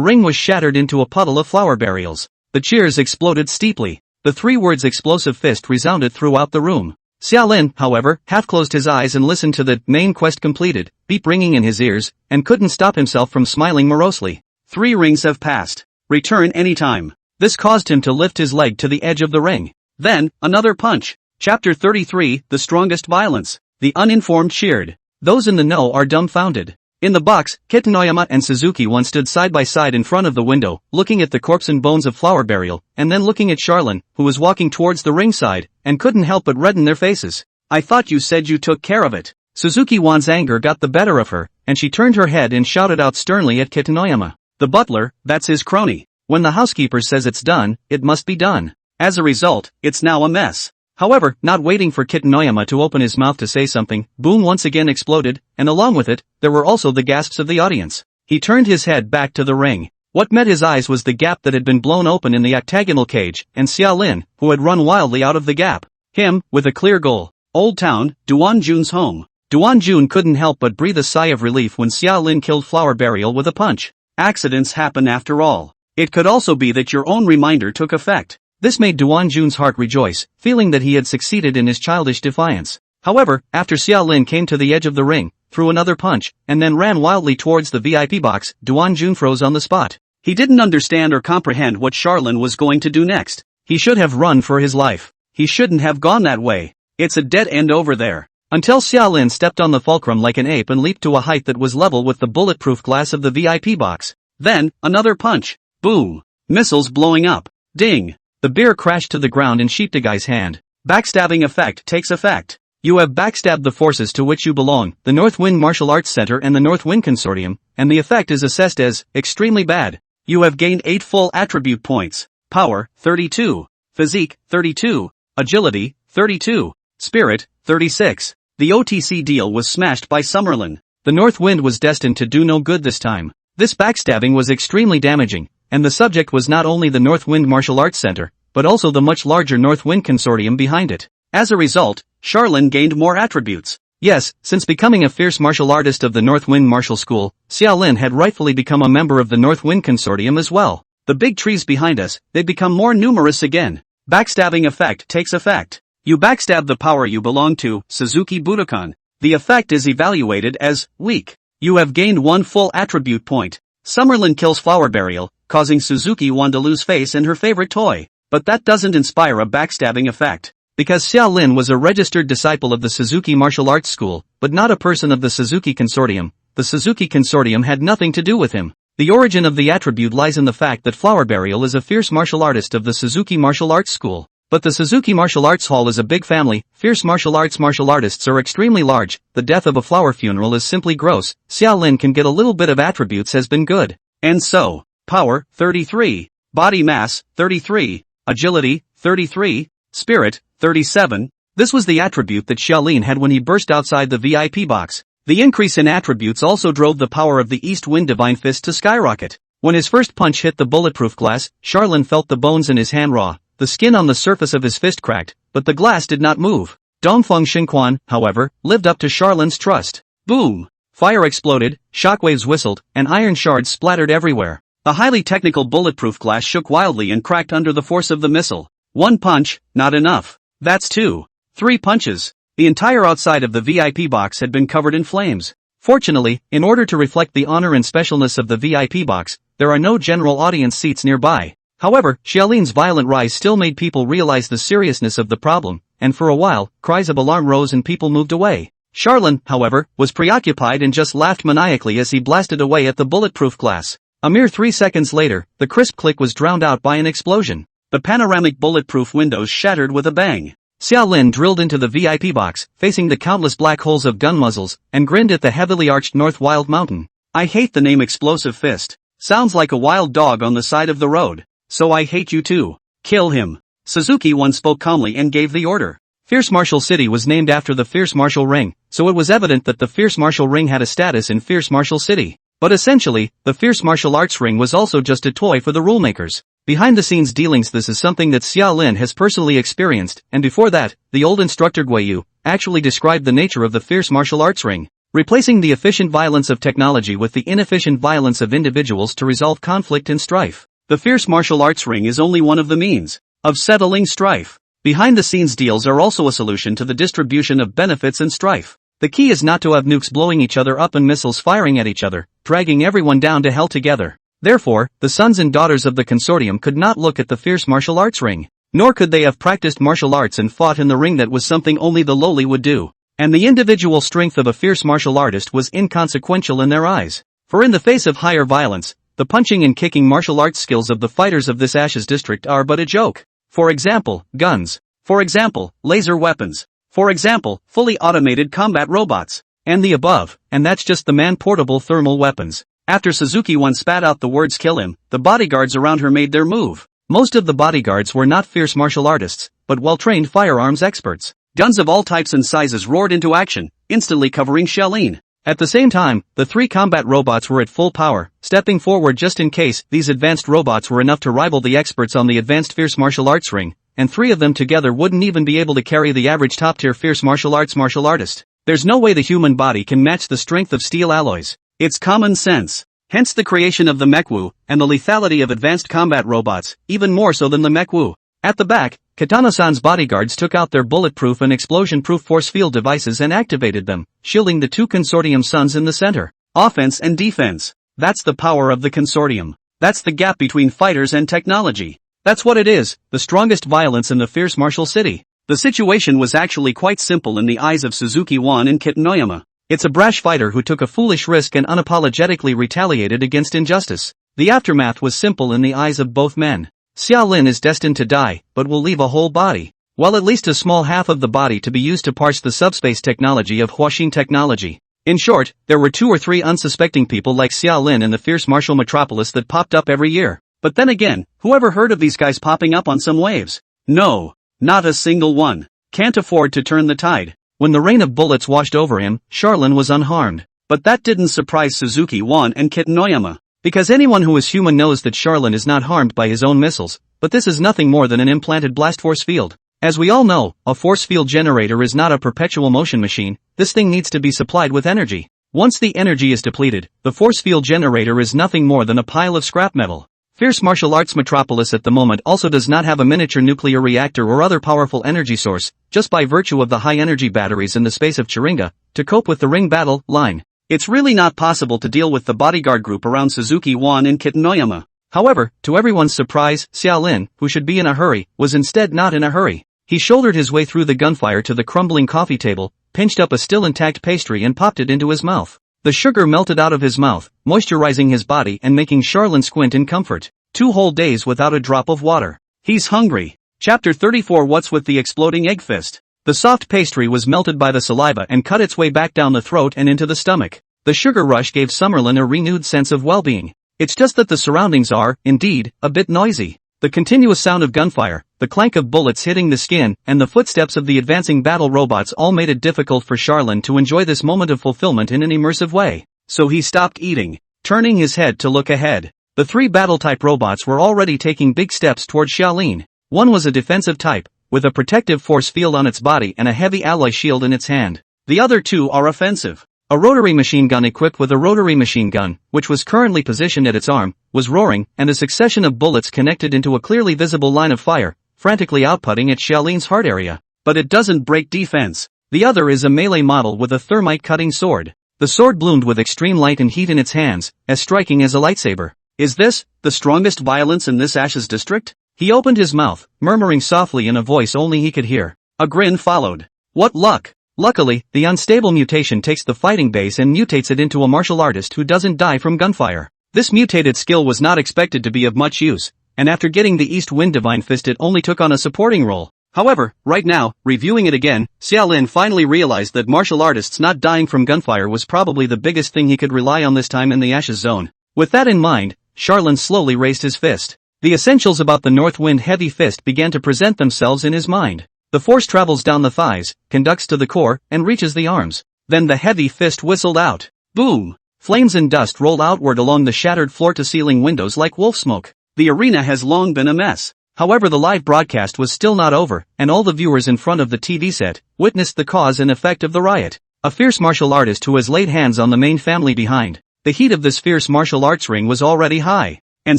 ring was shattered into a puddle of Flower Burials. The cheers exploded steeply. The 3 words explosive fist resounded throughout the room. Xiaolin, however, half closed his eyes and listened to the main quest completed, beep ringing in his ears, and couldn't stop himself from smiling morosely. 3 rings have passed. Return anytime. This caused him to lift his leg to the edge of the ring. Then, another punch. Chapter 33, The Strongest Violence. The uninformed cheered. Those in the know are dumbfounded. In the box, Kitanoyama and Suzuki once stood side by side in front of the window, looking at the corpse and bones of flower burial, and then looking at Charlene, who was walking towards the ringside, and couldn't help but redden their faces. I thought you said you took care of it. Suzuki Wan's anger got the better of her, and she turned her head and shouted out sternly at Kitanoyama. The butler, that's his crony. When the housekeeper says it's done, it must be done. As a result, it's now a mess. However, not waiting for Kitanoyama to open his mouth to say something, boom once again exploded, and along with it, there were also the gasps of the audience. He turned his head back to the ring. What met his eyes was the gap that had been blown open in the octagonal cage, and Xiaolin, who had run wildly out of the gap. Him, with a clear goal. Old Town, Duan-jun's home. Duan-jun couldn't help but breathe a sigh of relief when Xiaolin killed Flower Burial with a punch. Accidents happen after all. It could also be that your own reminder took effect. This made Duan-jun's heart rejoice, feeling that he had succeeded in his childish defiance. However, after Xiaolin came to the edge of the ring, threw another punch, and then ran wildly towards the VIP box, Duan-jun froze on the spot. He didn't understand or comprehend what Charlene was going to do next. He should have run for his life. He shouldn't have gone that way. It's a dead end over there. Until Xiaolin stepped on the fulcrum like an ape and leaped to a height that was level with the bulletproof glass of the VIP box. Then, another punch. Boom. Missiles blowing up. Ding. The beer crashed to the ground in Sheepdoguy's hand. Backstabbing effect takes effect. You have backstabbed the forces to which you belong, the North Wind Martial Arts Center and the North Wind Consortium, and the effect is assessed as extremely bad. You have gained 8 full attribute points. Power, 32. Physique, 32. Agility, 32. Spirit, 36. The OTC deal was smashed by Summerlin. The North Wind was destined to do no good this time. This backstabbing was extremely damaging, and the subject was not only the North Wind Martial Arts Center, but also the much larger North Wind Consortium behind it. As a result, Charlene gained more attributes. Yes, since becoming a fierce martial artist of the North Wind Martial School, Xiaolin had rightfully become a member of the North Wind Consortium as well. The big trees behind us, they become more numerous again. Backstabbing effect takes effect. You backstab the power you belong to, Suzuki Budokan. The effect is evaluated as weak. You have gained 1 full attribute point. Summerlin kills Flower Burial, causing Suzuki Wan to lose face in her favorite toy. But that doesn't inspire a backstabbing effect. Because Xiaolin was a registered disciple of the Suzuki Martial Arts School, but not a person of the Suzuki Consortium, the Suzuki Consortium had nothing to do with him. The origin of the attribute lies in the fact that Flower Burial is a fierce martial artist of the Suzuki Martial Arts School. But the Suzuki Martial Arts Hall is a big family, fierce martial artists are extremely large, the death of a flower funeral is simply gross, Xiaolin can get a little bit of attributes has been good. And so, power, 33, body mass, 33, agility, 33, spirit, 37, this was the attribute that Xiaolin had when he burst outside the VIP box. The increase in attributes also drove the power of the East Wind Divine Fist to skyrocket. When his first punch hit the bulletproof glass, Charlene felt the bones in his hand raw. The skin on the surface of his fist cracked, but the glass did not move. Dongfeng Xinquan, however, lived up to Charlene's trust. Boom! Fire exploded, shockwaves whistled, and iron shards splattered everywhere. The highly technical bulletproof glass shook wildly and cracked under the force of the missile. 1 punch, not enough. That's 2. 3 punches. The entire outside of the VIP box had been covered in flames. Fortunately, in order to reflect the honor and specialness of the VIP box, there are no general audience seats nearby. However, Xiaolin's violent rise still made people realize the seriousness of the problem, and for a while, cries of alarm rose and people moved away. Charlene, however, was preoccupied and just laughed maniacally as he blasted away at the bulletproof glass. A mere 3 seconds later, the crisp click was drowned out by an explosion. The panoramic bulletproof windows shattered with a bang. Xiaolin drilled into the VIP box, facing the countless black holes of gun muzzles, and grinned at the heavily arched North Wild Mountain. I hate the name Explosive Fist. Sounds like a wild dog on the side of the road. So I hate you too. Kill him. Suzuki Wan spoke calmly and gave the order. Fierce Martial City was named after the Fierce Martial Ring, so it was evident that the Fierce Martial Ring had a status in Fierce Martial City. But essentially, the Fierce Martial Arts Ring was also just a toy for the rulemakers. Behind-the-scenes dealings, this is something that Xiaolin has personally experienced, and before that, the old instructor Guiyu actually described the nature of the Fierce Martial Arts Ring, replacing the efficient violence of technology with the inefficient violence of individuals to resolve conflict and strife. The Fierce Martial Arts Ring is only one of the means of settling strife. Behind-the-scenes deals are also a solution to the distribution of benefits and strife. The key is not to have nukes blowing each other up and missiles firing at each other, dragging everyone down to hell together. Therefore, the sons and daughters of the consortium could not look at the Fierce Martial Arts Ring. Nor could they have practiced martial arts and fought in the ring. That was something only the lowly would do. And the individual strength of a fierce martial artist was inconsequential in their eyes. For in the face of higher violence, the punching and kicking martial arts skills of the fighters of this Ashes district are but a joke. For example, guns. For example, laser weapons. For example, fully automated combat robots. And the above, and that's just the man-portable thermal weapons. After Suzuki once spat out the words "kill him," the bodyguards around her made their move. Most of the bodyguards were not fierce martial artists, but well-trained firearms experts. Guns of all types and sizes roared into action, instantly covering Shaolin. At the same time, the three combat robots were at full power, stepping forward just in case. These advanced robots were enough to rival the experts on the advanced fierce martial arts ring, and three of them together wouldn't even be able to carry the average top-tier fierce martial artist. There's no way the human body can match the strength of steel alloys. It's common sense. Hence the creation of the mechwu, and the lethality of advanced combat robots, even more so than the mechwu. At the back, Katana-san's bodyguards took out their bulletproof and explosion-proof force field devices and activated them, shielding the two consortium suns in the center. Offense and defense. That's the power of the consortium. That's the gap between fighters and technology. That's what it is, the strongest violence in the fierce martial city. The situation was actually quite simple in the eyes of Suzuki Wan and Kitanoyama. It's a brash fighter who took a foolish risk and unapologetically retaliated against injustice. The aftermath was simple in the eyes of both men. Xiaolin is destined to die, but will leave a whole body. While at least a small half of the body to be used to parse the subspace technology of Huaxin technology. In short, there were 2 or 3 unsuspecting people like Xiaolin in the fierce martial metropolis that popped up every year. But then again, who ever heard of these guys popping up on some waves? No. Not a single one. Can't afford to turn the tide. When the rain of bullets washed over him, Shaolin was unharmed. But that didn't surprise Suzuki Wan and Kitanoyama. Because anyone who is human knows that Shaolin is not harmed by his own missiles, but this is nothing more than an implanted blast force field. As we all know, a force field generator is not a perpetual motion machine. This thing needs to be supplied with energy. Once the energy is depleted, the force field generator is nothing more than a pile of scrap metal. Fierce martial arts metropolis at the moment also does not have a miniature nuclear reactor or other powerful energy source, just by virtue of the high energy batteries in the space of Chiringa, to cope with the ring battle line. It's really not possible to deal with the bodyguard group around Suzuki Wan and Kitanoyama. However, to everyone's surprise, Xiaolin, who should be in a hurry, was instead not in a hurry. He shouldered his way through the gunfire to the crumbling coffee table, pinched up a still intact pastry and popped it into his mouth. The sugar melted out of his mouth, moisturizing his body and making Shaolin squint in comfort. 2 whole days without a drop of water. He's hungry. Chapter 34. What's with the exploding egg fist? The soft pastry was melted by the saliva and cut its way back down the throat and into the stomach. The sugar rush gave Summerlin a renewed sense of well-being. It's just that the surroundings are, indeed, a bit noisy. The continuous sound of gunfire, the clank of bullets hitting the skin, and the footsteps of the advancing battle robots all made it difficult for Shaolin to enjoy this moment of fulfillment in an immersive way. So he stopped eating, turning his head to look ahead. The 3 battle-type robots were already taking big steps toward Shaolin. One was a defensive type, with a protective force field on its body and a heavy alloy shield in its hand. The other 2 are offensive. A rotary machine gun equipped with a rotary machine gun, which was currently positioned at its arm, was roaring, and a succession of bullets connected into a clearly visible line of fire, frantically outputting at Shaolin's heart area. But it doesn't break defense. The other is a melee model with a thermite-cutting sword. The sword bloomed with extreme light and heat in its hands, as striking as a lightsaber. Is this the strongest violence in this Ashes district? He opened his mouth, murmuring softly in a voice only he could hear. A grin followed. What luck! Luckily, the unstable mutation takes the fighting base and mutates it into a martial artist who doesn't die from gunfire. This mutated skill was not expected to be of much use, and after getting the East Wind Divine Fist it only took on a supporting role. However, right now, reviewing it again, Xiaolin finally realized that martial artists not dying from gunfire was probably the biggest thing he could rely on this time in the Ashes zone. With that in mind, Shaolin slowly raised his fist. The essentials about the North Wind Heavy Fist began to present themselves in his mind. The force travels down the thighs, conducts to the core, and reaches the arms. Then the heavy fist whistled out. Boom! Flames and dust rolled outward along the shattered floor-to-ceiling windows like wolf smoke. The arena has long been a mess. However, the live broadcast was still not over, and all the viewers in front of the TV set witnessed the cause and effect of the riot. A fierce martial artist who has laid hands on the main family behind. The heat of this fierce martial arts ring was already high, and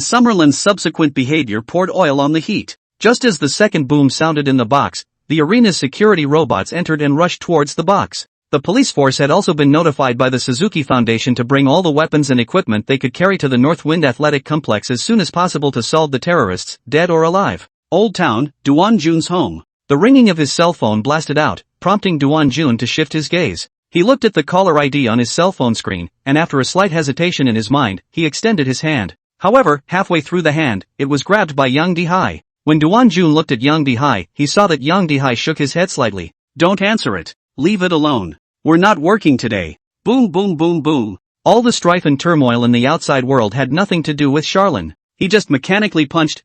Summerlin's subsequent behavior poured oil on the heat. Just as the second boom sounded in the box, the arena's security robots entered and rushed towards the box. The police force had also been notified by the Suzuki Foundation to bring all the weapons and equipment they could carry to the North Wind Athletic Complex as soon as possible to solve the terrorists, dead or alive. Old Town, Duan-jun's home. The ringing of his cell phone blasted out, prompting Duan-jun to shift his gaze. He looked at the caller ID on his cell phone screen, and after a slight hesitation in his mind, he extended his hand. However, halfway through the hand, it was grabbed by Yang Dihai. When Duan-jun looked at Yang Dihai, he saw that Yang Dihai shook his head slightly. Don't answer it. Leave it alone. We're not working today. Boom boom boom boom. All the strife and turmoil in the outside world had nothing to do with Charlene. He just mechanically punched,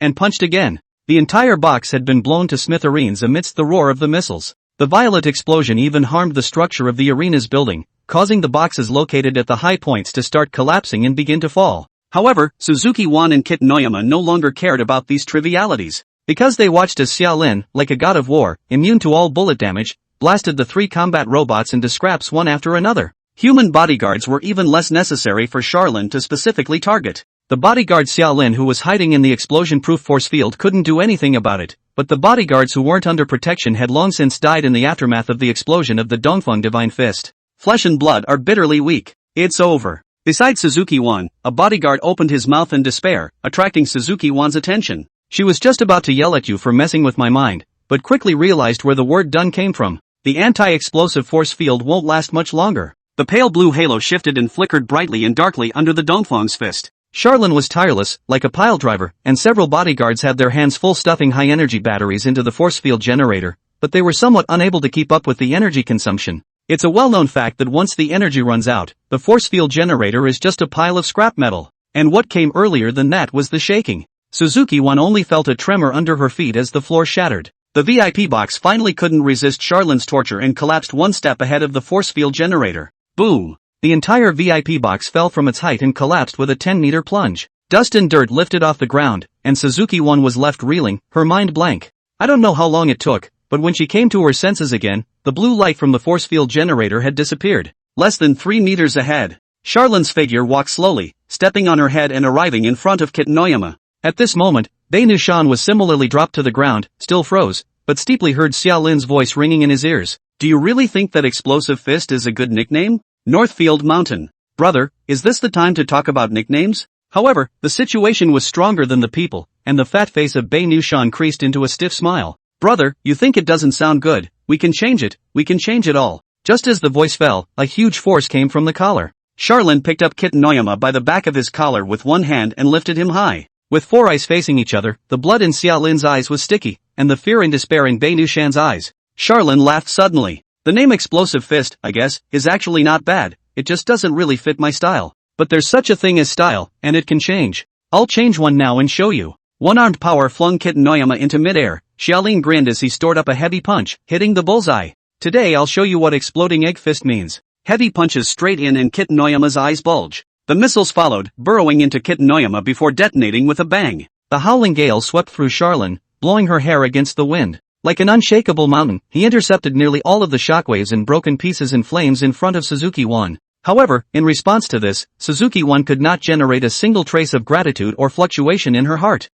and punched again. The entire box had been blown to smithereens amidst the roar of the missiles. The violent explosion even harmed the structure of the arena's building, causing the boxes located at the high points to start collapsing and begin to fall. However, Suzuki Wan and Kit Noyama no longer cared about these trivialities. Because they watched as Xiaolin, like a god of war, immune to all bullet damage, blasted the 3 combat robots into scraps one after another. Human bodyguards were even less necessary for Charlene to specifically target. The bodyguard Xiaolin who was hiding in the explosion-proof force field couldn't do anything about it, but the bodyguards who weren't under protection had long since died in the aftermath of the explosion of the Dongfeng Divine Fist. Flesh and blood are bitterly weak. It's over. Besides Suzuki Wan, a bodyguard opened his mouth in despair, attracting Suzuki Wan's attention. She was just about to yell at you for messing with my mind, but quickly realized where the word done came from. The anti-explosive force field won't last much longer. The pale blue halo shifted and flickered brightly and darkly under the Dongfeng's fist. Charlene was tireless, like a pile driver, and several bodyguards had their hands full stuffing high-energy batteries into the force field generator, but they were somewhat unable to keep up with the energy consumption. It's a well-known fact that once the energy runs out, the force field generator is just a pile of scrap metal. And what came earlier than that was the shaking. Suzuki Wan only felt a tremor under her feet as the floor shattered. The VIP box finally couldn't resist Charlene's torture and collapsed one step ahead of the force field generator. Boom! The entire VIP box fell from its height and collapsed with a 10-meter plunge. Dust and dirt lifted off the ground, and Suzuki Wan was left reeling, her mind blank. I don't know how long it took, but when she came to her senses again, the blue light from the force field generator had disappeared. Less than 3 meters ahead, Charlene's figure walked slowly, stepping on her head and arriving in front of Kit Noyama. At this moment, Bei Nushan was similarly dropped to the ground, still froze, but steeply heard Xiaolin's voice ringing in his ears. Do you really think that Explosive Fist is a good nickname? Northfield Mountain. Brother, is this the time to talk about nicknames? However, the situation was stronger than the people, and the fat face of Bei Nushan creased into a stiff smile. Brother, you think it doesn't sound good? We can change it all. Just as the voice fell, a huge force came from the collar. Charlene picked up Kit Noyama by the back of his collar with one hand and lifted him high. With 4 eyes facing each other, the blood in Xiaolin's eyes was sticky, and the fear and despair in Bei Nushan's eyes. Charlene laughed suddenly. The name Explosive Fist, I guess, is actually not bad, it just doesn't really fit my style. But there's such a thing as style, and it can change. I'll change one now and show you. One-armed power flung Kit Noyama into midair. Xiaolin grinned as he stored up a heavy punch, hitting the bullseye. Today I'll show you what exploding egg fist means. Heavy punches straight in and Kit Noyama's eyes bulged. The missiles followed, burrowing into Kit Noyama before detonating with a bang. The howling gale swept through Charlene, blowing her hair against the wind. Like an unshakable mountain, he intercepted nearly all of the shockwaves and broken pieces and flames in front of Suzuki Wan. However, in response to this, Suzuki Wan could not generate a single trace of gratitude or fluctuation in her heart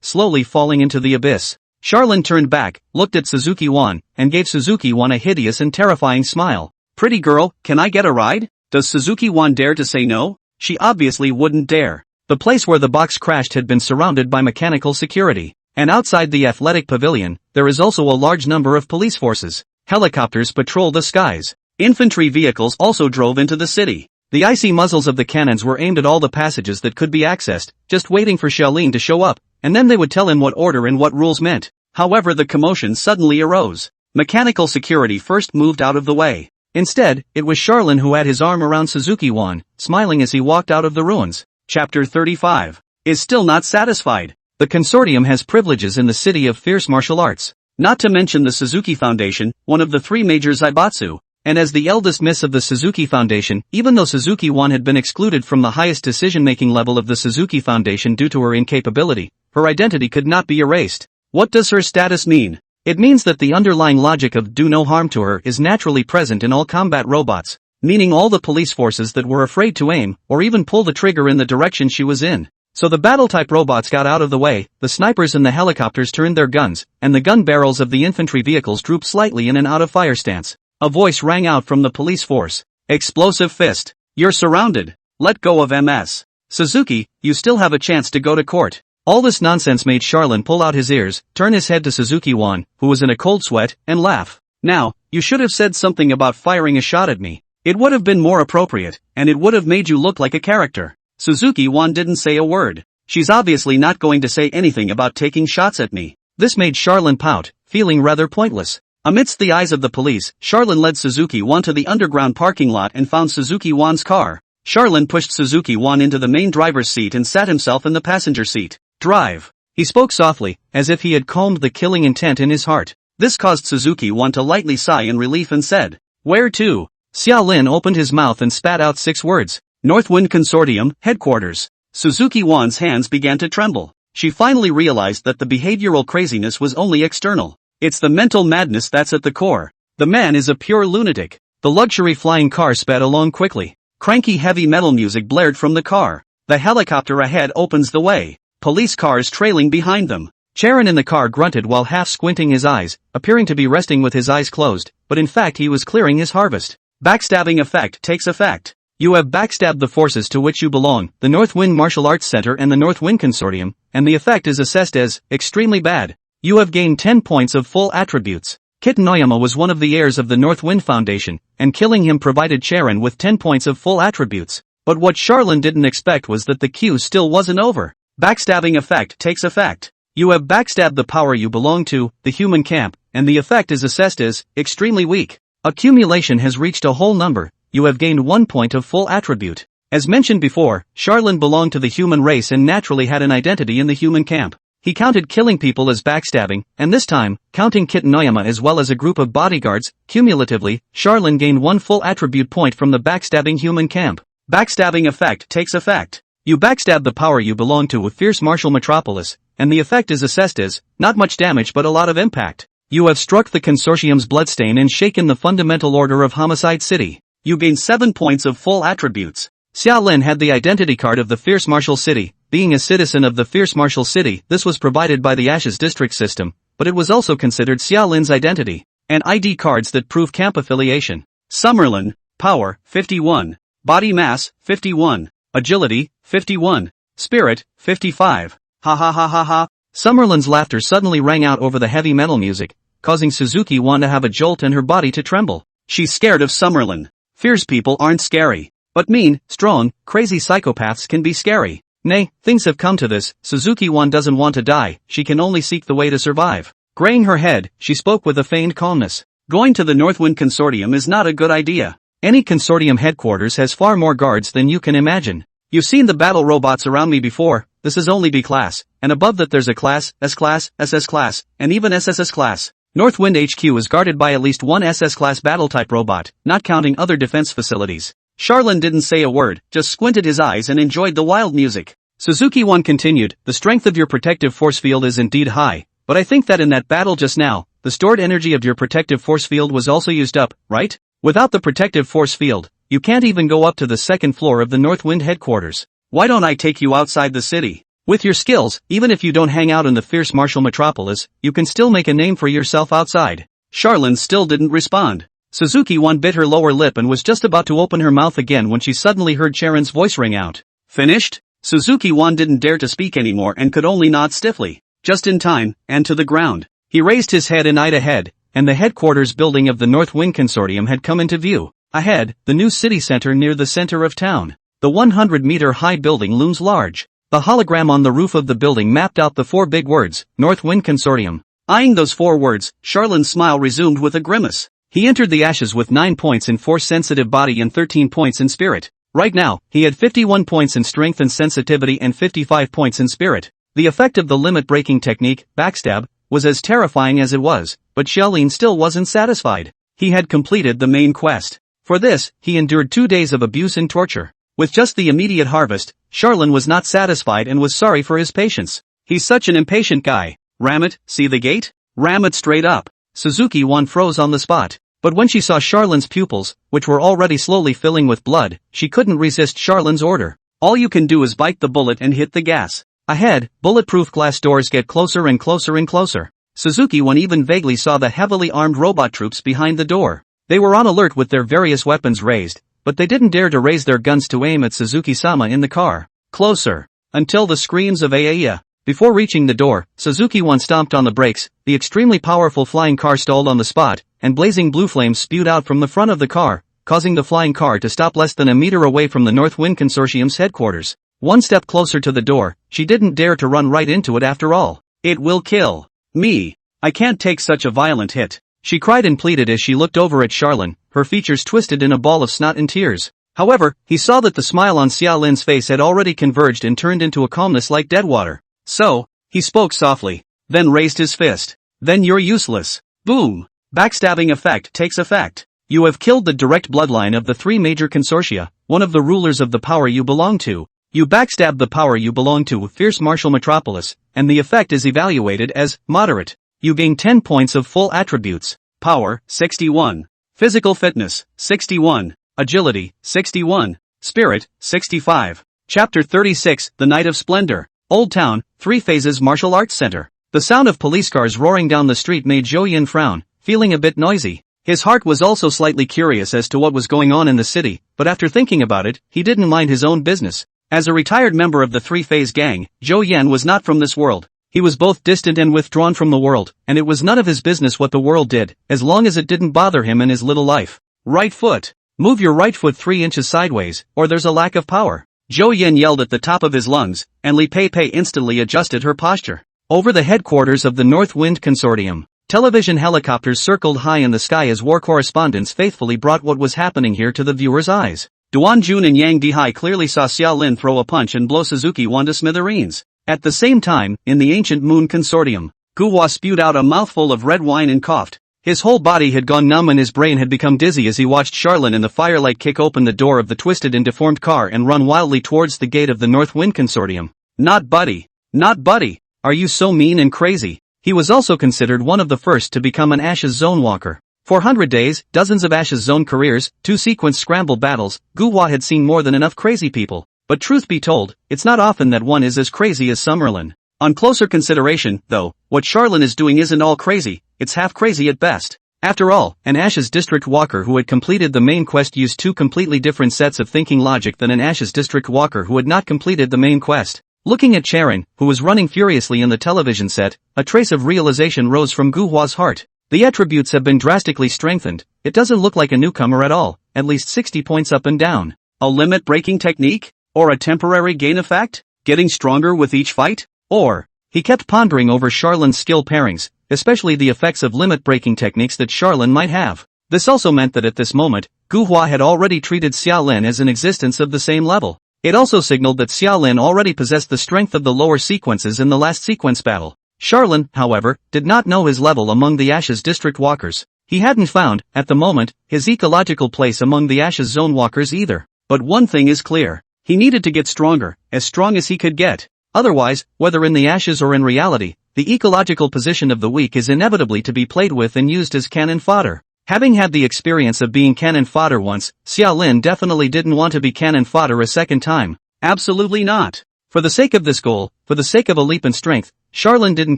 slowly falling into the abyss. Charlene turned back, looked at Suzuki Wan, and gave Suzuki Wan a hideous and terrifying smile. Pretty girl, can I get a ride? Does Suzuki Wan dare to say no? She obviously wouldn't dare. The place where the box crashed had been surrounded by mechanical security. And outside the athletic pavilion, there is also a large number of police forces. Helicopters patrol the skies. Infantry vehicles also drove into the city. The icy muzzles of the cannons were aimed at all the passages that could be accessed, just waiting for Xiaolin to show up, and then they would tell him what order and what rules meant. However, the commotion suddenly arose. Mechanical security first moved out of the way. Instead, it was Charlene who had his arm around Suzuki Wan, smiling as he walked out of the ruins. Chapter 35. Is still not satisfied. The consortium has privileges in the city of fierce martial arts. Not to mention the Suzuki Foundation, one of the 3 major zaibatsu. And as the eldest miss of the Suzuki Foundation, even though Suzuki Wan had been excluded from the highest decision-making level of the Suzuki Foundation due to her incapability, her identity could not be erased. What does her status mean? It means that the underlying logic of do no harm to her is naturally present in all combat robots, meaning all the police forces that were afraid to aim, or even pull the trigger in the direction she was in. So the battle-type robots got out of the way, the snipers and the helicopters turned their guns, and the gun barrels of the infantry vehicles drooped slightly in and out of fire stance. A voice rang out from the police force. Explosive Fist. You're surrounded. Let go of MS. Suzuki, you still have a chance to go to court. All this nonsense made Charlin pull out his ears, turn his head to Suzuki-wan, who was in a cold sweat, and laugh. Now, you should have said something about firing a shot at me. It would have been more appropriate, and it would have made you look like a character. Suzuki-wan didn't say a word. She's obviously not going to say anything about taking shots at me. This made Charlin pout, feeling rather pointless. Amidst the eyes of the police, Charlin led Suzuki-wan to the underground parking lot and found Suzuki-wan's car. Charlin pushed Suzuki-wan into the main driver's seat and sat himself in the passenger seat. Drive. He spoke softly, as if he had calmed the killing intent in his heart. This caused Suzuki-wan to lightly sigh in relief and said, "Where to?" Xiaolin opened his mouth and spat out 6 words. Northwind Consortium, headquarters. Suzuki-wan's hands began to tremble. She finally realized that the behavioral craziness was only external. It's the mental madness that's at the core. The man is a pure lunatic. The luxury flying car sped along quickly. Cranky heavy metal music blared from the car. The helicopter ahead opens the way. Police cars trailing behind them. Charon in the car grunted while half squinting his eyes, appearing to be resting with his eyes closed, but in fact he was clearing his harvest. Backstabbing effect takes effect. You have backstabbed the forces to which you belong, the North Wind Martial Arts Center and the North Wind Consortium, and the effect is assessed as extremely bad. You have gained 10 points of full attributes. Kitten Oyama was one of the heirs of the North Wind Foundation, and killing him provided Charon with 10 points of full attributes. But what Charlin didn't expect was that the queue still wasn't over. Backstabbing effect takes effect. You have backstabbed the power you belong to, the human camp, and the effect is assessed as extremely weak. Accumulation has reached a whole number. You have gained 1 point of full attribute. As mentioned before, Charlin belonged to the human race and naturally had an identity in the human camp. He counted killing people as backstabbing, and this time, counting Kitten Oyama as well as a group of bodyguards, cumulatively, Charlin gained 1 full attribute point from the backstabbing human camp. Backstabbing effect takes effect. You backstab the power you belong to with fierce martial metropolis, and the effect is assessed as not much damage but a lot of impact. You have struck the consortium's bloodstain and shaken the fundamental order of Homicide City. You gain 7 points of full attributes. Xiaolin had the identity card of the Fierce Martial City. Being a citizen of the Fierce Martial City, this was provided by the Ashes district system, but it was also considered Xiaolin's identity, and ID cards that prove camp affiliation. Summerlin, power, 51. Body mass, 51. Agility, 51. Spirit, 55. Ha ha ha ha ha. Summerlin's laughter suddenly rang out over the heavy metal music, causing Suzuki-wan to have a jolt and her body to tremble. She's scared of Summerlin. Fierce people aren't scary. But mean, strong, crazy psychopaths can be scary. Nay, things have come to this, Suzuki-wan doesn't want to die, she can only seek the way to survive. Graying her head, she spoke with a feigned calmness. Going to the Northwind Consortium is not a good idea. Any consortium headquarters has far more guards than you can imagine. You've seen the battle robots around me before, this is only B class, and above that there's a class, S class, SS class, and even SSS class. Northwind HQ is guarded by at least 1 SS class battle-type robot, not counting other defense facilities. Charlin didn't say a word, just squinted his eyes and enjoyed the wild music. Suzuki-wan continued, the strength of your protective force field is indeed high, but I think that in that battle just now, the stored energy of your protective force field was also used up, right? Without the protective force field, you can't even go up to the 2nd floor of the Northwind headquarters. Why don't I take you outside the city? With your skills, even if you don't hang out in the fierce martial metropolis, you can still make a name for yourself outside. Charlin still didn't respond. Suzuki-wan bit her lower lip and was just about to open her mouth again when she suddenly heard Charon's voice ring out. Finished? Suzuki-wan didn't dare to speak anymore and could only nod stiffly. Just in time, and to the ground. He raised his head and eyed ahead, and the headquarters building of the North Wind Consortium had come into view. Ahead, the new city center near the center of town. The 100-meter-high building looms large. The hologram on the roof of the building mapped out the 4 big words, North Wind Consortium. Eyeing those 4 words, Charlin's smile resumed with a grimace. He entered the Ashes with 9 points in force-sensitive body and 13 points in spirit. Right now, he had 51 points in strength and sensitivity and 55 points in spirit. The effect of the limit-breaking technique, backstab, was as terrifying as it was, but Xiaolin still wasn't satisfied. He had completed the main quest. For this, he endured 2 days of abuse and torture. With just the immediate harvest, Charlin was not satisfied and was sorry for his patience. He's such an impatient guy. Ram it, see the gate? Ram it straight up. Suzuki-wan froze on the spot. But when she saw Charlin's pupils, which were already slowly filling with blood, she couldn't resist Charlin's order. All you can do is bite the bullet and hit the gas. Ahead, bulletproof glass doors get closer and closer and closer. Suzuki-wan even vaguely saw the heavily armed robot troops behind the door. They were on alert with their various weapons raised, but they didn't dare to raise their guns to aim at Suzuki-sama in the car. Closer. Until the screams of Aaya. Before reaching the door, Suzuki-1 stomped on the brakes, the extremely powerful flying car stalled on the spot, and blazing blue flames spewed out from the front of the car, causing the flying car to stop less than a meter away from the North Wind Consortium's headquarters. One step closer to the door, she didn't dare to run right into it after all. It will kill me. I can't take such a violent hit, she cried and pleaded as she looked over at Charlene, her features twisted in a ball of snot and tears. However, he saw that the smile on Xia Lin's face had already converged and turned into a calmness like dead water. So, he spoke softly, then raised his fist. Then you're useless. Boom. Backstabbing effect takes effect. You have killed the direct bloodline of the three major consortia, one of the rulers of the power you belong to. You backstabbed the power you belong to, Fierce Martial Metropolis, and the effect is evaluated as moderate. You gain 10 points of full attributes. Power, 61. Physical fitness, 61. Agility, 61. Spirit, 65. Chapter 36, The Night of Splendor. Old Town, 3 Phases Martial Arts Center. The sound of police cars roaring down the street made Zhou Yin frown, feeling a bit noisy. His heart was also slightly curious as to what was going on in the city, but after thinking about it, he didn't mind his own business. As a retired member of the 3-Phase gang, Zhou Yan was not from this world. He was both distant and withdrawn from the world, and it was none of his business what the world did, as long as it didn't bother him in his little life. Right foot. Move your right foot 3 inches sideways, or there's a lack of power. Zhou Yin yelled at the top of his lungs, and Li Pei Pei instantly adjusted her posture. Over the headquarters of the North Wind Consortium, television helicopters circled high in the sky as war correspondents faithfully brought what was happening here to the viewers' eyes. Duan Jun and Yang Dihai clearly saw Xia Lin throw a punch and blow Suzuki-1 to smithereens. At the same time, in the Ancient Moon Consortium, Gu Hua spewed out a mouthful of red wine and coughed. His whole body had gone numb and his brain had become dizzy as he watched Charlene in the firelight kick open the door of the twisted and deformed car and run wildly towards the gate of the North Wind Consortium. Not Buddy. Not Buddy. Are you so mean and crazy? He was also considered one of the first to become an Ashes Zone walker. 400 days, dozens of Ashes Zone careers, 2 sequence scramble battles, Gu Hua had seen more than enough crazy people. But truth be told, it's not often that one is as crazy as Summerlin. On closer consideration, though, what Charlene is doing isn't all crazy, it's half crazy at best. After all, an Ashes District walker who had completed the main quest used 2 completely different sets of thinking logic than an Ashes District walker who had not completed the main quest. Looking at Charon, who was running furiously in the television set, a trace of realization rose from Gu Hua's heart. The attributes have been drastically strengthened. It doesn't look like a newcomer at all, at least 60 points up and down. A limit-breaking technique? Or a temporary gain effect? Getting stronger with each fight? Or, he kept pondering over Charlene's skill pairings, especially the effects of limit-breaking techniques that Charlene might have. This also meant that at this moment, Gu Hua had already treated Xia Lin as an existence of the same level. It also signaled that Xia Lin already possessed the strength of the lower sequences in the last sequence battle. Charlene, however, did not know his level among the Ashes District walkers. He hadn't found, at the moment, his ecological place among the Ashes Zone walkers either. But one thing is clear. He needed to get stronger, as strong as he could get. Otherwise, whether in the Ashes or in reality, the ecological position of the weak is inevitably to be played with and used as cannon fodder. Having had the experience of being cannon fodder once, Xia Lin definitely didn't want to be cannon fodder a second time. Absolutely not. For the sake of this goal, for the sake of a leap in strength, Charlene didn't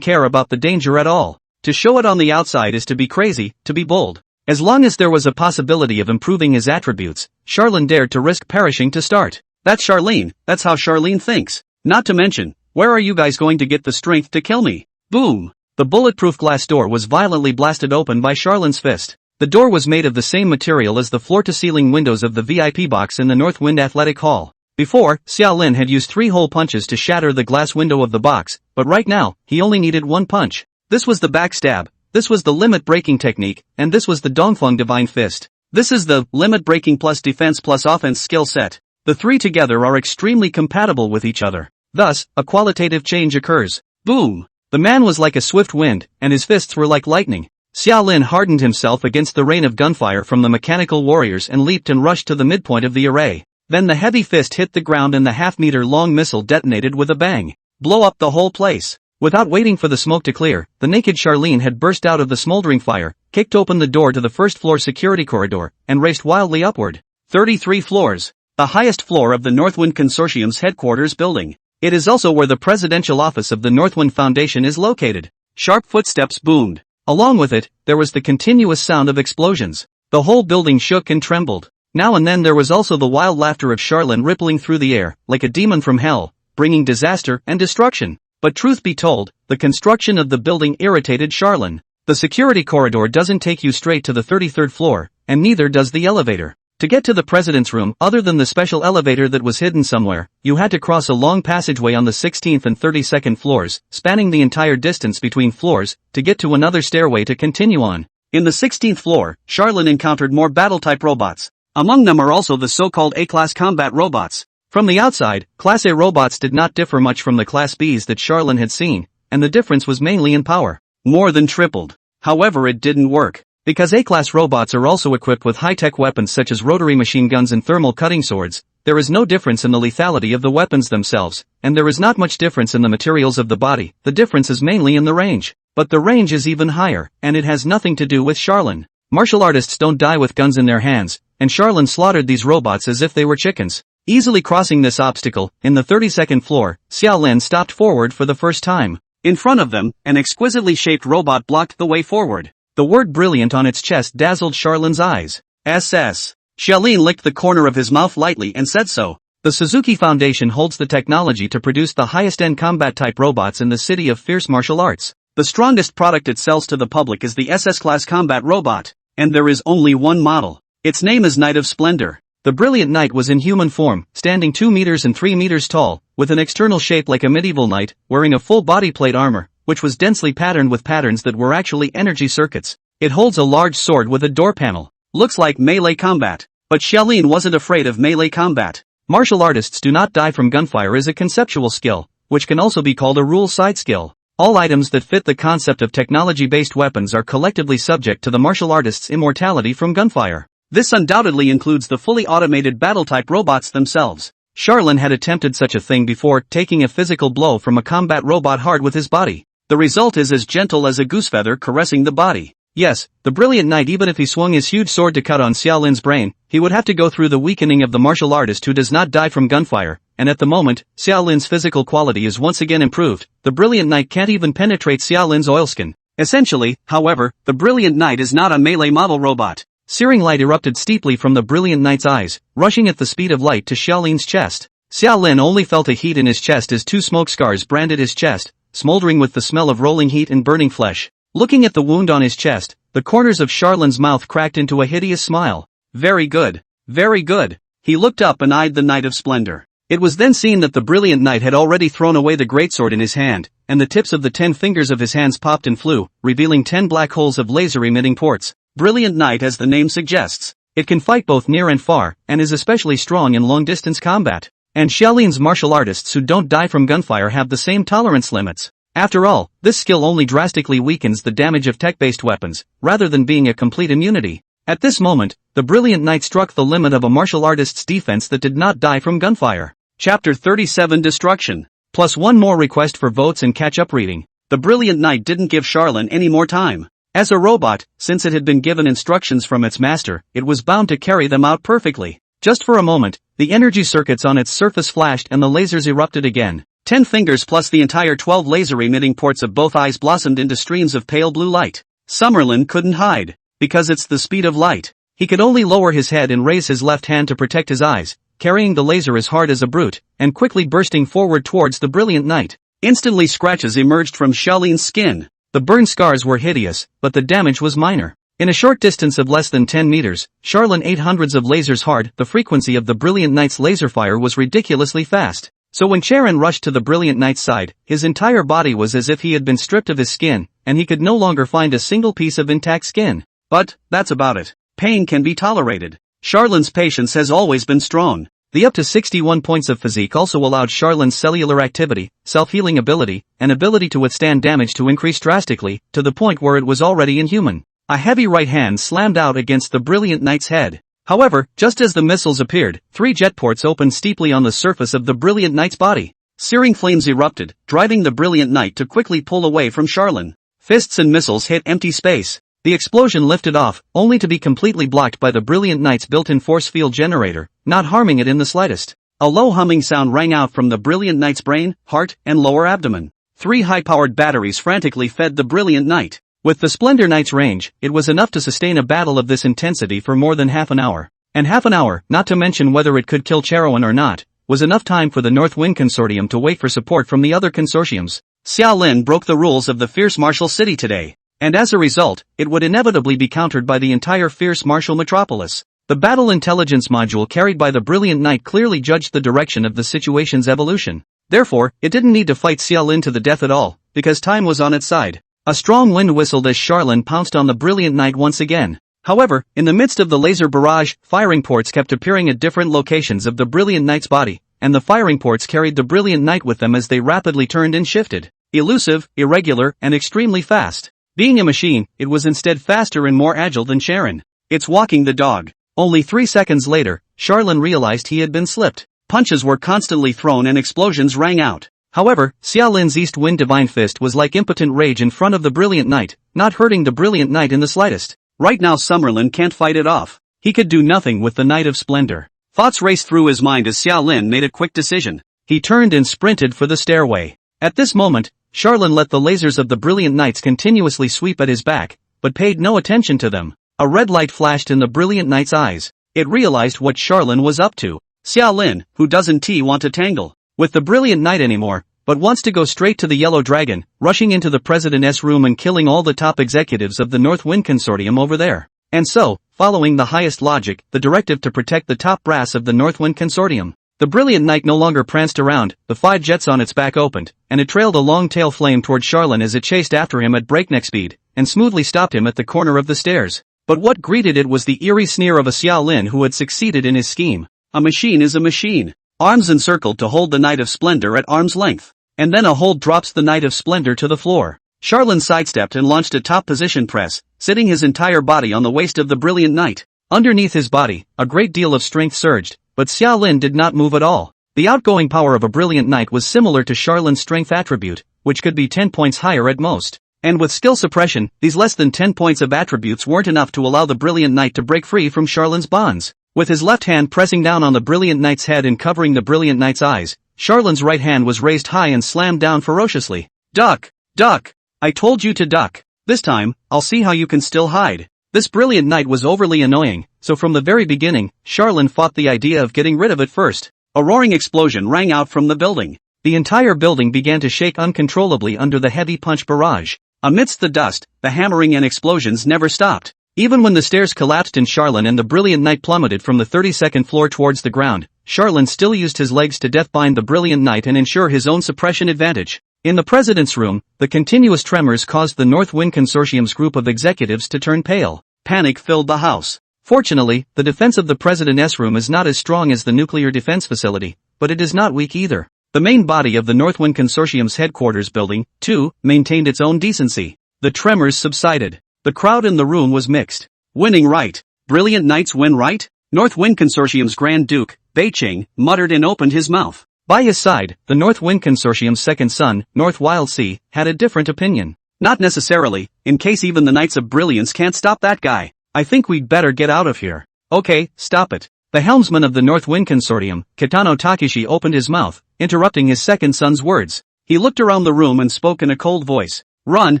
care about the danger at all. To show it on the outside is to be crazy, to be bold. As long as there was a possibility of improving his attributes, Charlene dared to risk perishing to start. That's Charlene, that's how Charlene thinks. Not to mention, where are you guys going to get the strength to kill me? Boom! The bulletproof glass door was violently blasted open by Charlene's fist. The door was made of the same material as the floor-to-ceiling windows of the VIP box in the North Wind Athletic Hall. Before, Xia Lin had used 3 whole punches to shatter the glass window of the box, but right now, he only needed 1 punch. This was the backstab, this was the limit-breaking technique, and this was the Dongfeng Divine Fist. This is the limit-breaking plus defense plus offense skill set. The 3 together are extremely compatible with each other. Thus, a qualitative change occurs. Boom! The man was like a swift wind, and his fists were like lightning. Xia Lin hardened himself against the rain of gunfire from the mechanical warriors and leaped and rushed to the midpoint of the array. Then the heavy fist hit the ground and the half-meter-long missile detonated with a bang. Blow up the whole place. Without waiting for the smoke to clear, the naked Charlene had burst out of the smoldering fire, kicked open the door to the first-floor security corridor, and raced wildly upward. 33 floors. The highest floor of the Northwind Consortium's headquarters building. It is also where the presidential office of the Northwind Foundation is located. Sharp footsteps boomed. Along with it, there was the continuous sound of explosions. The whole building shook and trembled. Now and then there was also the wild laughter of Charlene rippling through the air, like a demon from hell, bringing disaster and destruction. But truth be told, the construction of the building irritated Charlene. The security corridor doesn't take you straight to the 33rd floor, and neither does the elevator. To get to the president's room, other than the special elevator that was hidden somewhere, you had to cross a long passageway on the 16th and 32nd floors, spanning the entire distance between floors, to get to another stairway to continue on. In the 16th floor, Charlene encountered more battle-type robots. Among them are also the so-called A-class combat robots. From the outside, Class A robots did not differ much from the Class Bs that Charlene had seen, and the difference was mainly in power. More than tripled. However, it didn't work. Because A-class robots are also equipped with high-tech weapons such as rotary machine guns and thermal cutting swords, there is no difference in the lethality of the weapons themselves, and there is not much difference in the materials of the body. The difference is mainly in the range. But the range is even higher, and it has nothing to do with Charlene. Martial artists don't die with guns in their hands, and Charlene slaughtered these robots as if they were chickens. Easily crossing this obstacle, in the 32nd floor, Xiaolin stopped forward for the first time. In front of them, an exquisitely shaped robot blocked the way forward. The word brilliant on its chest dazzled Charlene's eyes. SS. Xiaolin licked the corner of his mouth lightly and said so. The Suzuki Foundation holds the technology to produce the highest-end combat-type robots in the city of fierce martial arts. The strongest product it sells to the public is the SS-class combat robot, and there is only one model. Its name is Knight of Splendor. The brilliant knight was in human form, standing 2 meters and 3 meters tall, with an external shape like a medieval knight, wearing a full body plate armor, which was densely patterned with patterns that were actually energy circuits. It holds a large sword with a door panel. Looks like melee combat. But Xiaolin wasn't afraid of melee combat. Martial artists do not die from gunfire is a conceptual skill, which can also be called a rule-side skill. All items that fit the concept of technology-based weapons are collectively subject to the martial artist's immortality from gunfire. This undoubtedly includes the fully automated battle-type robots themselves. Charlene had attempted such a thing before, taking a physical blow from a combat robot hard with his body. The result is as gentle as a goosefeather caressing the body. Yes, the brilliant knight, even if he swung his huge sword to cut on Xiaolin's brain, he would have to go through the weakening of the martial artist who does not die from gunfire, and at the moment, Xiaolin's physical quality is once again improved. The brilliant knight can't even penetrate Xiaolin's oilskin. Essentially, however, the brilliant knight is not a melee model robot. Searing light erupted steeply from the brilliant knight's eyes, rushing at the speed of light to Xiaolin's chest. Xiaolin only felt a heat in his chest as 2 smoke scars branded his chest, smoldering with the smell of rolling heat and burning flesh. Looking at the wound on his chest, the corners of Charlene's mouth cracked into a hideous smile. Very good. Very good. He looked up and eyed the Knight of Splendor. It was then seen that the brilliant knight had already thrown away the greatsword in his hand, and the tips of the 10 fingers of his hands popped and flew, revealing 10 black holes of laser-emitting ports. Brilliant knight, as the name suggests. It can fight both near and far, and is especially strong in long-distance combat. And Xiaolin's martial artists who don't die from gunfire have the same tolerance limits. After all, this skill only drastically weakens the damage of tech-based weapons, rather than being a complete immunity. At this moment, the brilliant knight struck the limit of a martial artist's defense that did not die from gunfire. Chapter 37 Destruction. Plus one more request for votes and catch-up reading. The brilliant knight didn't give Charlene any more time. As a robot, since it had been given instructions from its master, it was bound to carry them out perfectly. Just for a moment, the energy circuits on its surface flashed and the lasers erupted again. 10 fingers plus the entire 12 laser-emitting ports of both eyes blossomed into streams of pale blue light. Summerlin couldn't hide, because it's the speed of light. He could only lower his head and raise his left hand to protect his eyes, carrying the laser as hard as a brute, and quickly bursting forward towards the brilliant knight. Instantly scratches emerged from Xiaolin's skin. The burn scars were hideous, but the damage was minor. In a short distance of less than 10 meters, Charlene ate hundreds of lasers hard. The frequency of the brilliant knight's laser fire was ridiculously fast. So when Charon rushed to the brilliant knight's side, his entire body was as if he had been stripped of his skin, and he could no longer find a single piece of intact skin. But, that's about it. Pain can be tolerated. Charlene's patience has always been strong. The up to 61 points of physique also allowed Charlene's cellular activity, self-healing ability, and ability to withstand damage to increase drastically, to the point where it was already inhuman. A heavy right hand slammed out against the brilliant knight's head. However, just as the missiles appeared, 3 jet ports opened steeply on the surface of the brilliant knight's body. Searing flames erupted, driving the brilliant knight to quickly pull away from Charlene. Fists and missiles hit empty space. The explosion lifted off, only to be completely blocked by the brilliant knight's built-in force field generator, not harming it in the slightest. A low humming sound rang out from the brilliant knight's brain, heart, and lower abdomen. 3 high-powered batteries frantically fed the brilliant knight. With the Splendor Knight's range, it was enough to sustain a battle of this intensity for more than half an hour. And half an hour, not to mention whether it could kill Charon or not, was enough time for the North Wind Consortium to wait for support from the other consortiums. Xiaolin broke the rules of the fierce martial city today, and as a result, it would inevitably be countered by the entire fierce martial metropolis. The battle intelligence module carried by the brilliant knight clearly judged the direction of the situation's evolution. Therefore, it didn't need to fight Xiaolin to the death at all, because time was on its side. A strong wind whistled as Charlin pounced on the brilliant knight once again. However, in the midst of the laser barrage, firing ports kept appearing at different locations of the brilliant knight's body, and the firing ports carried the brilliant knight with them as they rapidly turned and shifted. Elusive, irregular, and extremely fast. Being a machine, it was instead faster and more agile than Sharon. It's walking the dog. Only 3 seconds later, Charlin realized he had been slipped. Punches were constantly thrown and explosions rang out. However, Xiaolin's East Wind Divine Fist was like impotent rage in front of the brilliant knight, not hurting the brilliant knight in the slightest. Right now Summerlin can't fight it off. He could do nothing with the Knight of Splendor. Thoughts raced through his mind as Xiaolin made a quick decision. He turned and sprinted for the stairway. At this moment, Charlin let the lasers of the brilliant knights continuously sweep at his back, but paid no attention to them. A red light flashed in the brilliant knight's eyes. It realized what Charlin was up to. Xiaolin, who doesn't want to tangle with the brilliant knight anymore, but wants to go straight to the Yellow Dragon, rushing into the president's room and killing all the top executives of the North Wind Consortium over there. And so, following the highest logic, the directive to protect the top brass of the North Wind Consortium, the brilliant knight no longer pranced around, the 5 jets on its back opened, and it trailed a long tail flame toward Charlin as it chased after him at breakneck speed, and smoothly stopped him at the corner of the stairs. But what greeted it was the eerie sneer of a Xiaolin who had succeeded in his scheme. A machine is a machine. Arms encircled to hold the Knight of Splendor at arm's length. And then a hold drops the Knight of Splendor to the floor. Charlin sidestepped and launched a top position press, sitting his entire body on the waist of the brilliant knight. Underneath his body, a great deal of strength surged, but Xiaolin did not move at all. The outgoing power of a brilliant knight was similar to Charlin's strength attribute, which could be 10 points higher at most. And with skill suppression, these less than 10 points of attributes weren't enough to allow the brilliant knight to break free from Charlin's bonds. With his left hand pressing down on the brilliant knight's head and covering the brilliant knight's eyes, Charlin's right hand was raised high and slammed down ferociously. Duck! Duck! I told you to duck. This time, I'll see how you can still hide. This brilliant knight was overly annoying, so from the very beginning, Charlin fought the idea of getting rid of it first. A roaring explosion rang out from the building. The entire building began to shake uncontrollably under the heavy punch barrage. Amidst the dust, the hammering and explosions never stopped. Even when the stairs collapsed and Charlin and the brilliant knight plummeted from the 32nd floor towards the ground, Charlin still used his legs to death-bind the brilliant knight and ensure his own suppression advantage. In the president's room, the continuous tremors caused the North Wind Consortium's group of executives to turn pale. Panic filled the house. Fortunately, the defense of the president's room is not as strong as the nuclear defense facility, but it is not weak either. The main body of the North Wind Consortium's headquarters building, too, maintained its own decency. The tremors subsided. The crowd in the room was mixed. Winning right. Brilliant knights win right? North Wind Consortium's Grand Duke, Beiqing, muttered and opened his mouth. By his side, the North Wind Consortium's second son, North Wild Sea, had a different opinion. Not necessarily, in case even the Knights of Brilliance can't stop that guy. I think we'd better get out of here. Okay, stop it. The helmsman of the North Wind Consortium, Kitano Takeshi, opened his mouth, interrupting his second son's words. He looked around the room and spoke in a cold voice. Run,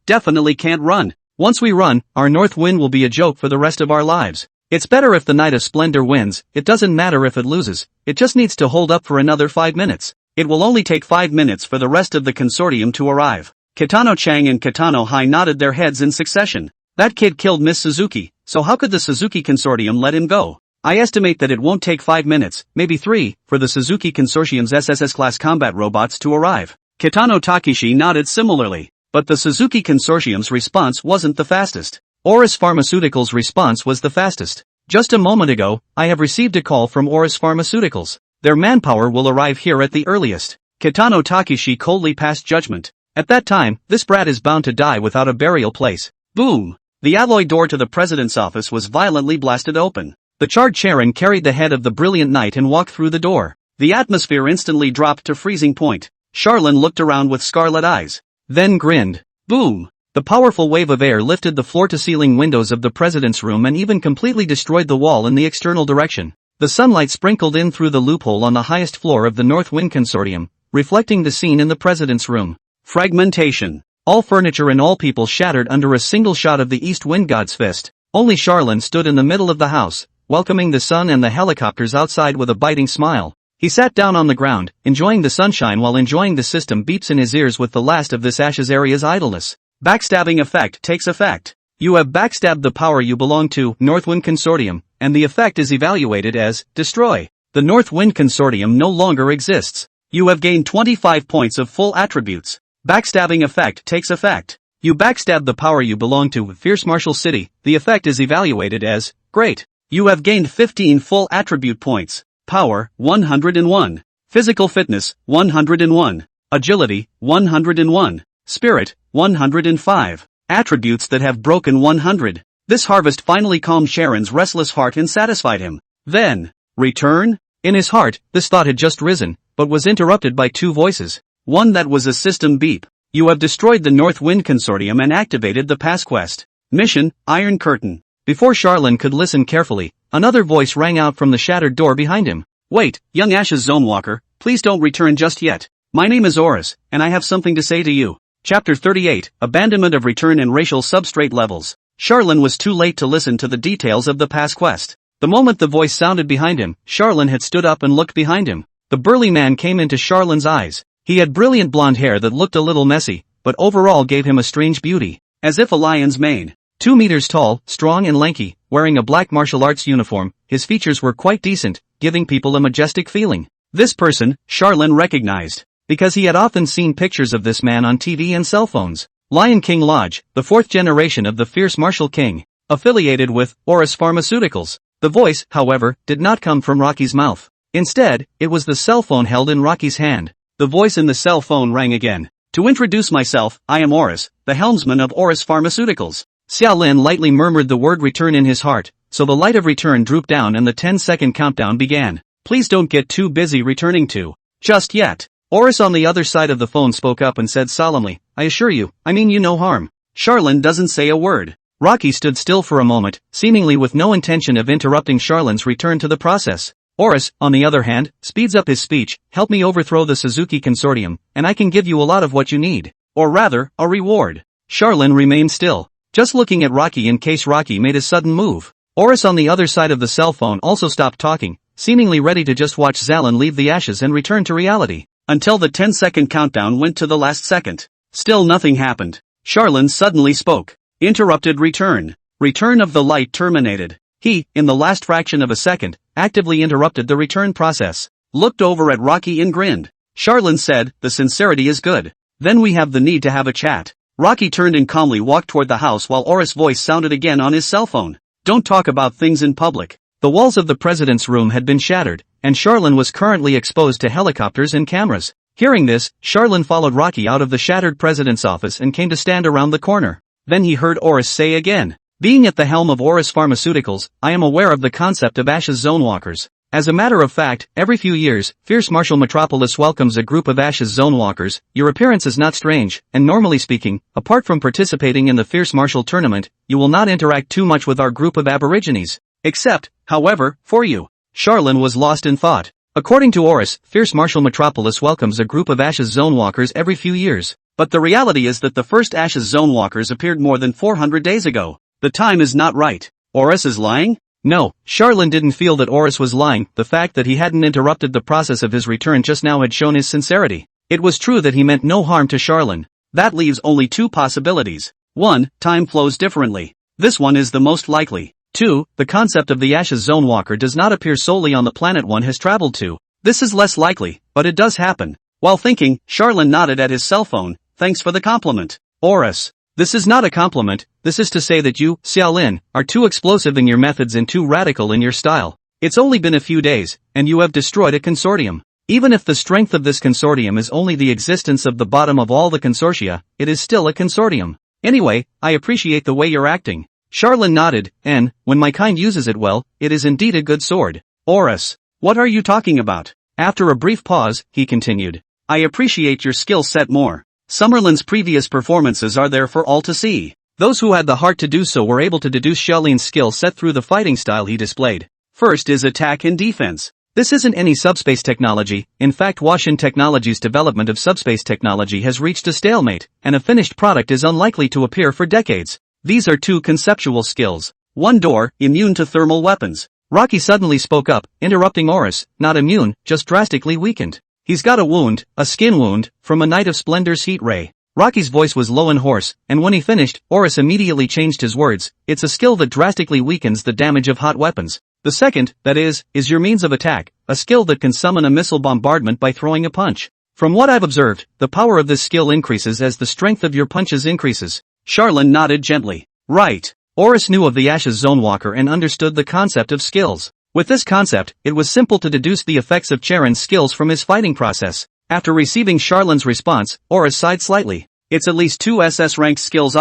definitely can't run. Once we run, our North Wind will be a joke for the rest of our lives. It's better if the Knight of Splendor wins, it doesn't matter if it loses, it just needs to hold up for another 5 minutes. It will only take 5 minutes for the rest of the consortium to arrive. Kitano Chang and Kitano Hai nodded their heads in succession. That kid killed Miss Suzuki, so how could the Suzuki Consortium let him go? I estimate that it won't take 5 minutes, maybe 3, for the Suzuki Consortium's SSS-class combat robots to arrive. Kitano Takeshi nodded similarly. But the Suzuki Consortium's response wasn't the fastest. Oris Pharmaceuticals' response was the fastest. Just a moment ago, I have received a call from Oris Pharmaceuticals. Their manpower will arrive here at the earliest. Kitano Takeshi coldly passed judgment. At that time, this brat is bound to die without a burial place. Boom! The alloy door to the president's office was violently blasted open. The charred Charon carried the head of the brilliant knight and walked through the door. The atmosphere instantly dropped to freezing point. Charlin looked around with scarlet eyes. Then grinned. Boom! The powerful wave of air lifted the floor-to-ceiling windows of the president's room and even completely destroyed the wall in the external direction. The sunlight sprinkled in through the loophole on the highest floor of the North Wind Consortium, reflecting the scene in the president's room. Fragmentation. All furniture and all people shattered under a single shot of the East Wind God's fist. Only Charlin stood in the middle of the house, welcoming the sun and the helicopters outside with a biting smile. He sat down on the ground, enjoying the sunshine while enjoying the system beeps in his ears with the last of this Ash's area's idleness. Backstabbing effect takes effect. You have backstabbed the power you belong to, Northwind Consortium, and the effect is evaluated as destroy. The Northwind Consortium no longer exists. You have gained 25 points of full attributes. Backstabbing effect takes effect. You backstab the power you belong to, Fierce Martial City, the effect is evaluated as great. You have gained 15 full attribute points. Power, 101. Physical fitness, 101. Agility, 101. Spirit, 105. Attributes that have broken 100. This harvest finally calmed Sharon's restless heart and satisfied him. Then, return? In his heart, this thought had just risen, but was interrupted by two voices. One that was a system beep. You have destroyed the North Wind Consortium and activated the pass quest. Mission, Iron Curtain. Before Charlene could listen carefully, another voice rang out from the shattered door behind him. Wait, young Ash's Zonewalker, please don't return just yet. My name is Oris, and I have something to say to you. Chapter 38, Abandonment of Return and Racial Substrate Levels. Charlene was too late to listen to the details of the pass quest. The moment the voice sounded behind him, Charlene had stood up and looked behind him. The burly man came into Charlene's eyes. He had brilliant blonde hair that looked a little messy, but overall gave him a strange beauty. As if a lion's mane. 2 meters tall, strong and lanky, wearing a black martial arts uniform, his features were quite decent, giving people a majestic feeling. This person, Charlene recognized, because he had often seen pictures of this man on TV and cell phones. Lion King Lodge, the 4th generation of the fierce martial king, affiliated with Oris Pharmaceuticals. The voice, however, did not come from Rocky's mouth. Instead, it was the cell phone held in Rocky's hand. The voice in the cell phone rang again. To introduce myself, I am Oris, the helmsman of Oris Pharmaceuticals. Xiaolin lightly murmured the word return in his heart, so the light of return drooped down and the 10-second countdown began. Please don't get too busy returning to. Just yet. Oris on the other side of the phone spoke up and said solemnly, I assure you, I mean you no harm. Charlene doesn't say a word. Rocky stood still for a moment, seemingly with no intention of interrupting Charlene's return to the process. Oris, on the other hand, speeds up his speech, help me overthrow the Suzuki Consortium, and I can give you a lot of what you need. Or rather, a reward. Charlene remained still, just looking at Rocky in case Rocky made a sudden move. Oris on the other side of the cell phone also stopped talking, seemingly ready to just watch Zalin leave the ashes and return to reality. Until the 10-second countdown went to the last second. Still nothing happened. Charlene suddenly spoke. Interrupted return. Return of the light terminated. He, in the last fraction of a second, actively interrupted the return process. Looked over at Rocky and grinned. Charlene said, the sincerity is good. Then we have the need to have a chat. Rocky turned and calmly walked toward the house while Oris' voice sounded again on his cell phone. Don't talk about things in public. The walls of the president's room had been shattered, and Charlene was currently exposed to helicopters and cameras. Hearing this, Charlene followed Rocky out of the shattered president's office and came to stand around the corner. Then he heard Oris say again. Being at the helm of Oris Pharmaceuticals, I am aware of the concept of Ash's Zonewalkers. As a matter of fact, every few years, Fierce Martial Metropolis welcomes a group of Ash's Zonewalkers. Your appearance is not strange, and normally speaking, apart from participating in the Fierce Martial tournament, you will not interact too much with our group of aborigines. Except, however, for you. Charlene was lost in thought. According to Oris, Fierce Martial Metropolis welcomes a group of Ash's Zonewalkers every few years. But the reality is that the first Ash's Zonewalkers appeared more than 400 days ago. The time is not right. Oris is lying? No, Charlene didn't feel that Oris was lying. The fact that he hadn't interrupted the process of his return just now had shown his sincerity. It was true that he meant no harm to Charlene. That leaves only two possibilities. 1. Time flows differently. This one is the most likely. 2. The concept of the Ash's Zonewalker does not appear solely on the planet one has traveled to. This is less likely, but it does happen. While thinking, Charlene nodded at his cell phone. Thanks for the compliment. Oris. This is not a compliment, this is to say that you, Xiaolin, are too explosive in your methods and too radical in your style. It's only been a few days, and you have destroyed a consortium. Even if the strength of this consortium is only the existence of the bottom of all the consortia, it is still a consortium. Anyway, I appreciate the way you're acting. Charlene nodded, and, when my kind uses it well, it is indeed a good sword. Oris. What are you talking about? After a brief pause, he continued. I appreciate your skill set more. Summerlin's previous performances are there for all to see. Those who had the heart to do so were able to deduce Xiaolin's skill set through the fighting style he displayed. First is attack and defense. This isn't any subspace technology. In fact, Washin Technology's development of subspace technology has reached a stalemate, and a finished product is unlikely to appear for decades. These are two conceptual skills. One door, immune to thermal weapons. Rocky suddenly spoke up, interrupting Oris, not immune, just drastically weakened. He's got a wound, a skin wound, from a Night of Splendor's heat ray. Rocky's voice was low and hoarse, and when he finished, Oris immediately changed his words. It's a skill that drastically weakens the damage of hot weapons. The second, that is your means of attack, a skill that can summon a missile bombardment by throwing a punch. From what I've observed, the power of this skill increases as the strength of your punches increases. Charlene nodded gently. Right. Oris knew of the Ashes Zonewalker and understood the concept of skills. With this concept, it was simple to deduce the effects of Charon's skills from his fighting process. After receiving Charlene's response, Oris sighed slightly. It's at least 2 SS-ranked skills.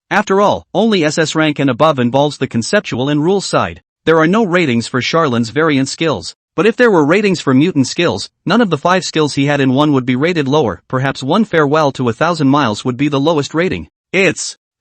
After all, only SS rank and above involves the conceptual and rules side. There are no ratings for Charlene's variant skills. But if there were ratings for mutant skills, none of the 5 skills he had in one would be rated lower. Perhaps one Farewell to 1,000 Miles would be the lowest rating.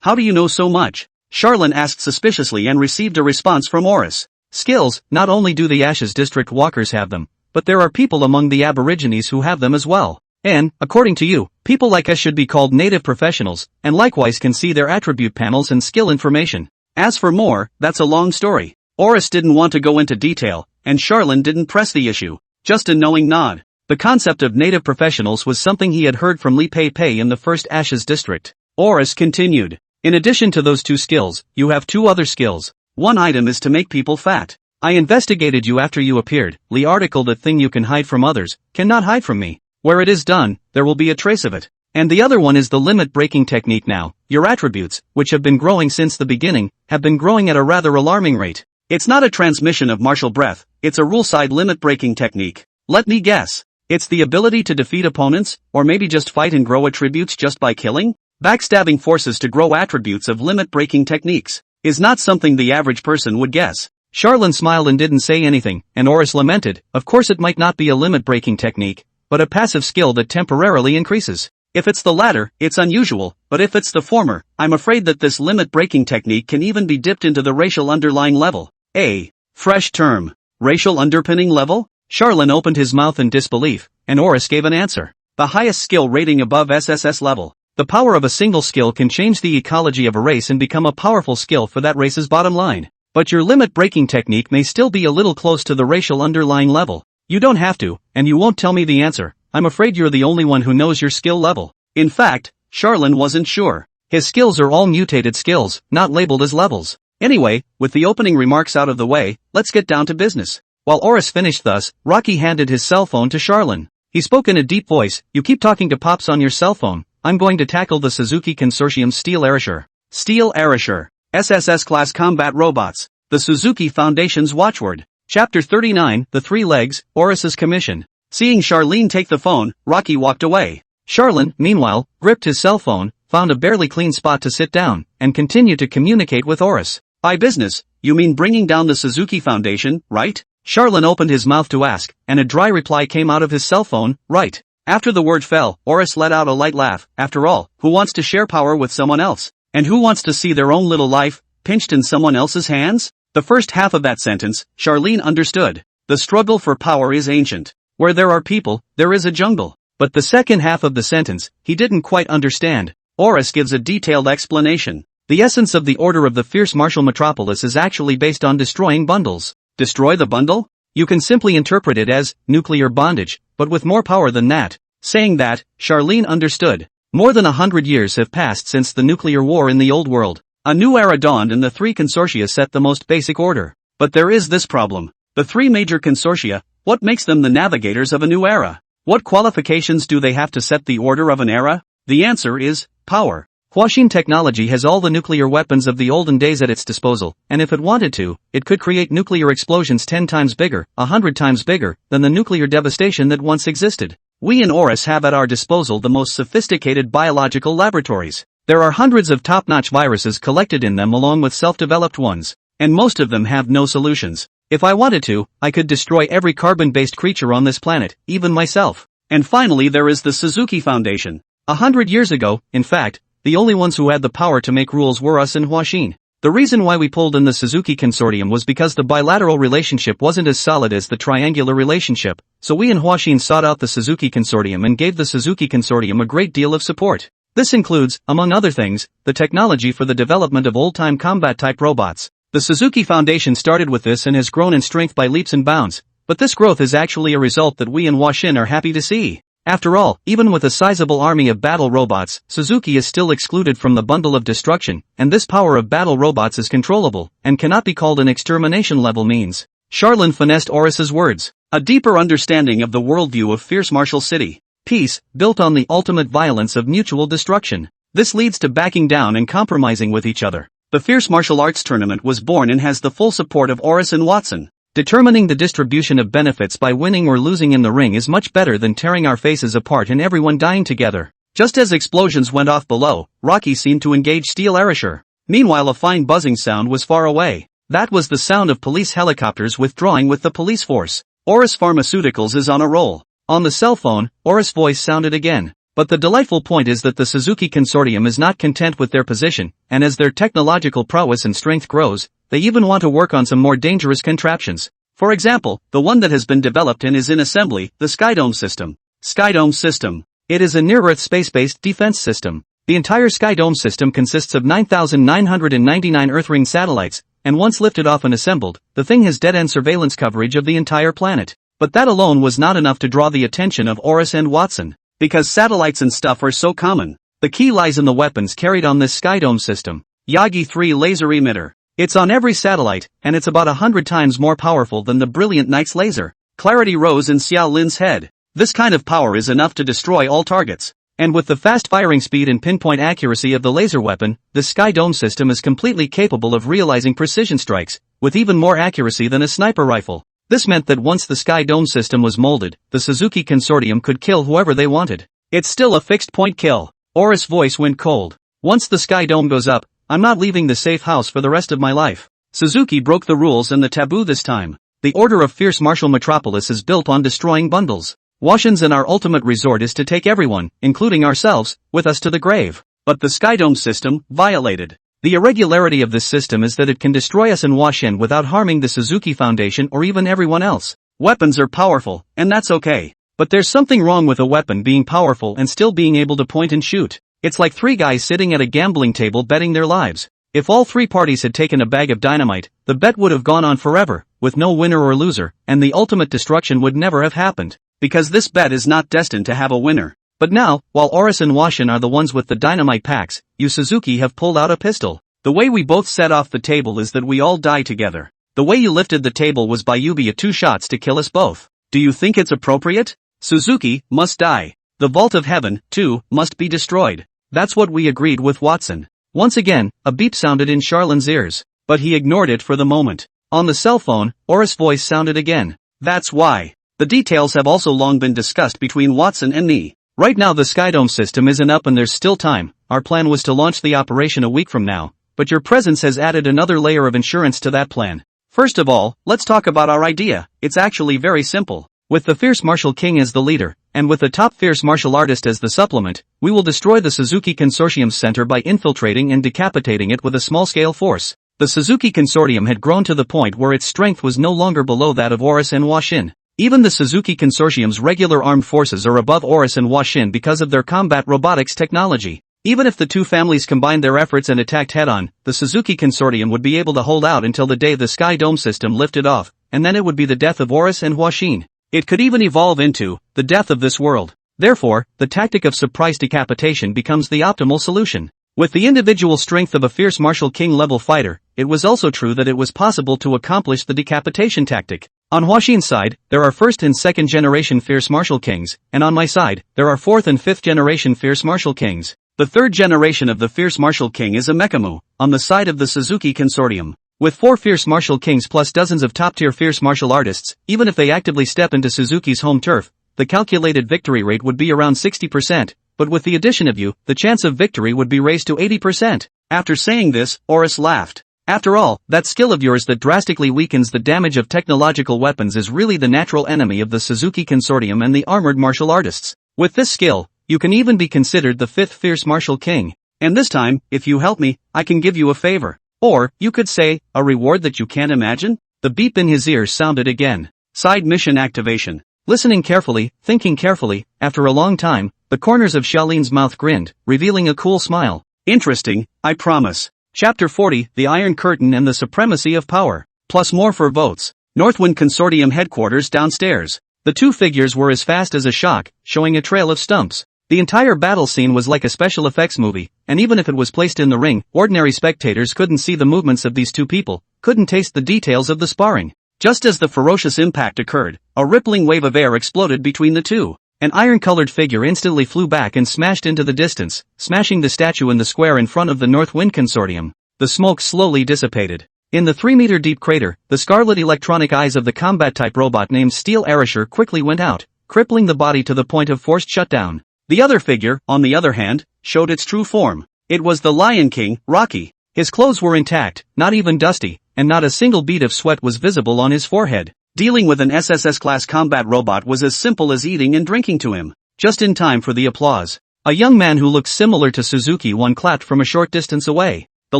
How do you know so much? Charlene asked suspiciously and received a response from Oris. Skills, not only do the Ashes District walkers have them, but there are people among the Aborigines who have them as well. And, according to you, people like us should be called native professionals, and likewise can see their attribute panels and skill information. As for more, that's a long story. Oris didn't want to go into detail, and Charlene didn't press the issue. Just a knowing nod. The concept of native professionals was something he had heard from Li Pei Pei in the first Ashes District. Oris continued. In addition to those 2 skills, you have 2 other skills. One item is to make people fat. I investigated you after you appeared. The article "That thing you can hide from others, cannot hide from me. Where it is done, there will be a trace of it." And the other one is the limit-breaking technique now. Your attributes, which have been growing since the beginning, have been growing at a rather alarming rate. It's not a transmission of martial breath, it's a rule-side limit-breaking technique. Let me guess. It's the ability to defeat opponents, or maybe just fight and grow attributes just by killing? Backstabbing forces to grow attributes of limit-breaking techniques is not something the average person would guess. Charlene smiled and didn't say anything, and Oris lamented. Of course it might not be a limit-breaking technique, but a passive skill that temporarily increases. If it's the latter, it's unusual, but if it's the former, I'm afraid that this limit-breaking technique can even be dipped into the racial underlying level. A fresh term. Racial underpinning level? Charlene opened his mouth in disbelief, and Oris gave an answer. The highest skill rating above SSS level. The power of a single skill can change the ecology of a race and become a powerful skill for that race's bottom line. But your limit-breaking technique may still be a little close to the racial underlying level. You don't have to, and you won't tell me the answer. I'm afraid you're the only one who knows your skill level. In fact, Charlene wasn't sure. His skills are all mutated skills, not labeled as levels. Anyway, with the opening remarks out of the way, let's get down to business. While Oris finished thus, Rocky handed his cell phone to Charlene. He spoke in a deep voice. You keep talking to Pops on your cell phone. I'm going to tackle the Suzuki Consortium's Steel Erasure. Steel Erasure. SSS-class combat robots. The Suzuki Foundation's watchword. Chapter 39, The 3 Legs, Oris's Commission. Seeing Charlene take the phone, Rocky walked away. Charlene, meanwhile, gripped his cell phone, found a barely clean spot to sit down, and continued to communicate with Oris. By business, you mean bringing down the Suzuki Foundation, right? Charlene opened his mouth to ask, and a dry reply came out of his cell phone, right. After the word fell, Oris let out a light laugh. After all, who wants to share power with someone else? And who wants to see their own little life pinched in someone else's hands? The first half of that sentence, Charlene understood. The struggle for power is ancient. Where there are people, there is a jungle. But the second half of the sentence, he didn't quite understand. Oris gives a detailed explanation. The essence of the Order of the Fierce Martial Metropolis is actually based on destroying bundles. Destroy the bundle? You can simply interpret it as nuclear bondage, but with more power than that. Saying that, Charlene understood. More than 100 years have passed since the nuclear war in the old world. A new era dawned and the 3 consortia set the most basic order. But there is this problem. The 3 major consortia, what makes them the navigators of a new era? What qualifications do they have to set the order of an era? The answer is power. Hwashin technology has all the nuclear weapons of the olden days at its disposal, and if it wanted to, it could create nuclear explosions 10 times bigger, 100 times bigger, than the nuclear devastation that once existed. We in Oris have at our disposal the most sophisticated biological laboratories. There are hundreds of top-notch viruses collected in them along with self-developed ones, and most of them have no solutions. If I wanted to, I could destroy every carbon-based creature on this planet, even myself. And finally there is the Suzuki Foundation. 100 years ago, in fact, the only ones who had the power to make rules were us in Hwashin. The reason why we pulled in the Suzuki Consortium was because the bilateral relationship wasn't as solid as the triangular relationship, so we in Hwashin sought out the Suzuki Consortium and gave the Suzuki Consortium a great deal of support. This includes, among other things, the technology for the development of old-time combat-type robots. The Suzuki Foundation started with this and has grown in strength by leaps and bounds, but this growth is actually a result that we in Washin are happy to see. After all, even with a sizable army of battle robots, Suzuki is still excluded from the bundle of destruction, and this power of battle robots is controllable, and cannot be called an extermination level means. Charlene finessed Oris's words. A deeper understanding of the worldview of Fierce Martial City. Peace, built on the ultimate violence of mutual destruction. This leads to backing down and compromising with each other. The Fierce Martial Arts Tournament was born and has the full support of Oris and Watson. Determining the distribution of benefits by winning or losing in the ring is much better than tearing our faces apart and everyone dying together. Just as explosions went off below, Rocky seemed to engage Steel Arisher. Meanwhile, a fine buzzing sound was far away. That was the sound of police helicopters withdrawing with the police force. Oris Pharmaceuticals is on a roll. On the cell phone, Oris' voice sounded again. But the delightful point is that the Suzuki Consortium is not content with their position, and as their technological prowess and strength grows, they even want to work on some more dangerous contraptions. For example, the one that has been developed and is in assembly, the Skydome system. Skydome system. It is a near-Earth space-based defense system. The entire Skydome system consists of 9,999 Earth-ring satellites, and once lifted off and assembled, the thing has dead-end surveillance coverage of the entire planet. But that alone was not enough to draw the attention of Oris and Watson. Because satellites and stuff are so common. The key lies in the weapons carried on this Skydome system. Yagi 3 laser emitter. It's on every satellite, and it's about 100 times more powerful than the Brilliant Knight's laser. Clarity rose in Xiao Lin's head. This kind of power is enough to destroy all targets. And with the fast firing speed and pinpoint accuracy of the laser weapon, the Skydome system is completely capable of realizing precision strikes, with even more accuracy than a sniper rifle. This meant that once the Skydome system was molded, the Suzuki Consortium could kill whoever they wanted. It's still a fixed-point kill. Oris' voice went cold. Once the Skydome goes up, I'm not leaving the safe house for the rest of my life. Suzuki broke the rules and the taboo this time. The Order of Fierce Martial Metropolis is built on destroying bundles. Washin's and our ultimate resort is to take everyone, including ourselves, with us to the grave. But the Skydome system, violated. The irregularity of this system is that it can destroy us in Washin without harming the Suzuki Foundation or even everyone else. Weapons are powerful, and that's okay. But there's something wrong with a weapon being powerful and still being able to point and shoot. It's like three guys sitting at a gambling table betting their lives. If all three parties had taken a bag of dynamite, the bet would have gone on forever, with no winner or loser, and the ultimate destruction would never have happened. Because this bet is not destined to have a winner. But now, while Oris and Washin are the ones with the dynamite packs, you Suzuki have pulled out a pistol. The way we both set off the table is that we all die together. The way you lifted the table was by Yubiya 2 shots to kill us both. Do you think it's appropriate? Suzuki must die. The Vault of Heaven, too, must be destroyed. That's what we agreed with Watson. Once again, a beep sounded in Charlene's ears, but he ignored it for the moment. On the cell phone, Oris' voice sounded again. That's why. The details have also long been discussed between Watson and me. Right now the Skydome system isn't up and there's still time. Our plan was to launch the operation a week from now, but your presence has added another layer of insurance to that plan. First of all, let's talk about our idea. It's actually very simple. With the Fierce Martial King as the leader, and with the top fierce martial artist as the supplement, we will destroy the Suzuki Consortium's center by infiltrating and decapitating it with a small-scale force. The Suzuki Consortium had grown to the point where its strength was no longer below that of Oris and Washin. Even the Suzuki Consortium's regular armed forces are above Oris and Washin because of their combat robotics technology. Even if the two families combined their efforts and attacked head-on, the Suzuki Consortium would be able to hold out until the day the Skydome system lifted off, and then it would be the death of Oris and Washin. It could even evolve into the death of this world. Therefore, the tactic of surprise decapitation becomes the optimal solution. With the individual strength of a fierce martial king-level fighter, it was also true that it was possible to accomplish the decapitation tactic. On Washin's side, there are first and second generation fierce martial kings, and on my side, there are fourth and fifth generation fierce martial kings. The third generation of the fierce martial king is a Mekamu, on the side of the Suzuki Consortium. With 4 fierce martial kings plus dozens of top-tier fierce martial artists, even if they actively step into Suzuki's home turf, the calculated victory rate would be around 60%, but with the addition of you, the chance of victory would be raised to 80%. After saying this, Oris laughed. After all, that skill of yours that drastically weakens the damage of technological weapons is really the natural enemy of the Suzuki Consortium and the armored martial artists. With this skill, you can even be considered the 5th fierce martial king. And this time, if you help me, I can give you a favor. Or, you could say, a reward that you can't imagine? The beep in his ears sounded again. Side mission activation. Listening carefully, thinking carefully, after a long time, the corners of Charlene's mouth grinned, revealing a cool smile. Interesting, I promise. Chapter 40, The Iron Curtain and the Supremacy of Power. Plus more for votes. Northwind Consortium headquarters downstairs. The two figures were as fast as a shock, showing a trail of stumps. The entire battle scene was like a special effects movie, and even if it was placed in the ring, ordinary spectators couldn't see the movements of these two people, couldn't taste the details of the sparring. Just as the ferocious impact occurred, a rippling wave of air exploded between the two. An iron-colored figure instantly flew back and smashed into the distance, smashing the statue in the square in front of the North Wind Consortium. The smoke slowly dissipated. In the 3-meter-deep crater, the scarlet electronic eyes of the combat-type robot named Steel Arisher quickly went out, crippling the body to the point of forced shutdown. The other figure, on the other hand, showed its true form. It was the Lion King, Rocky. His clothes were intact, not even dusty, and not a single bead of sweat was visible on his forehead. Dealing with an SSS-class combat robot was as simple as eating and drinking to him. Just in time for the applause. A young man who looked similar to Suzuki One clapped from a short distance away. The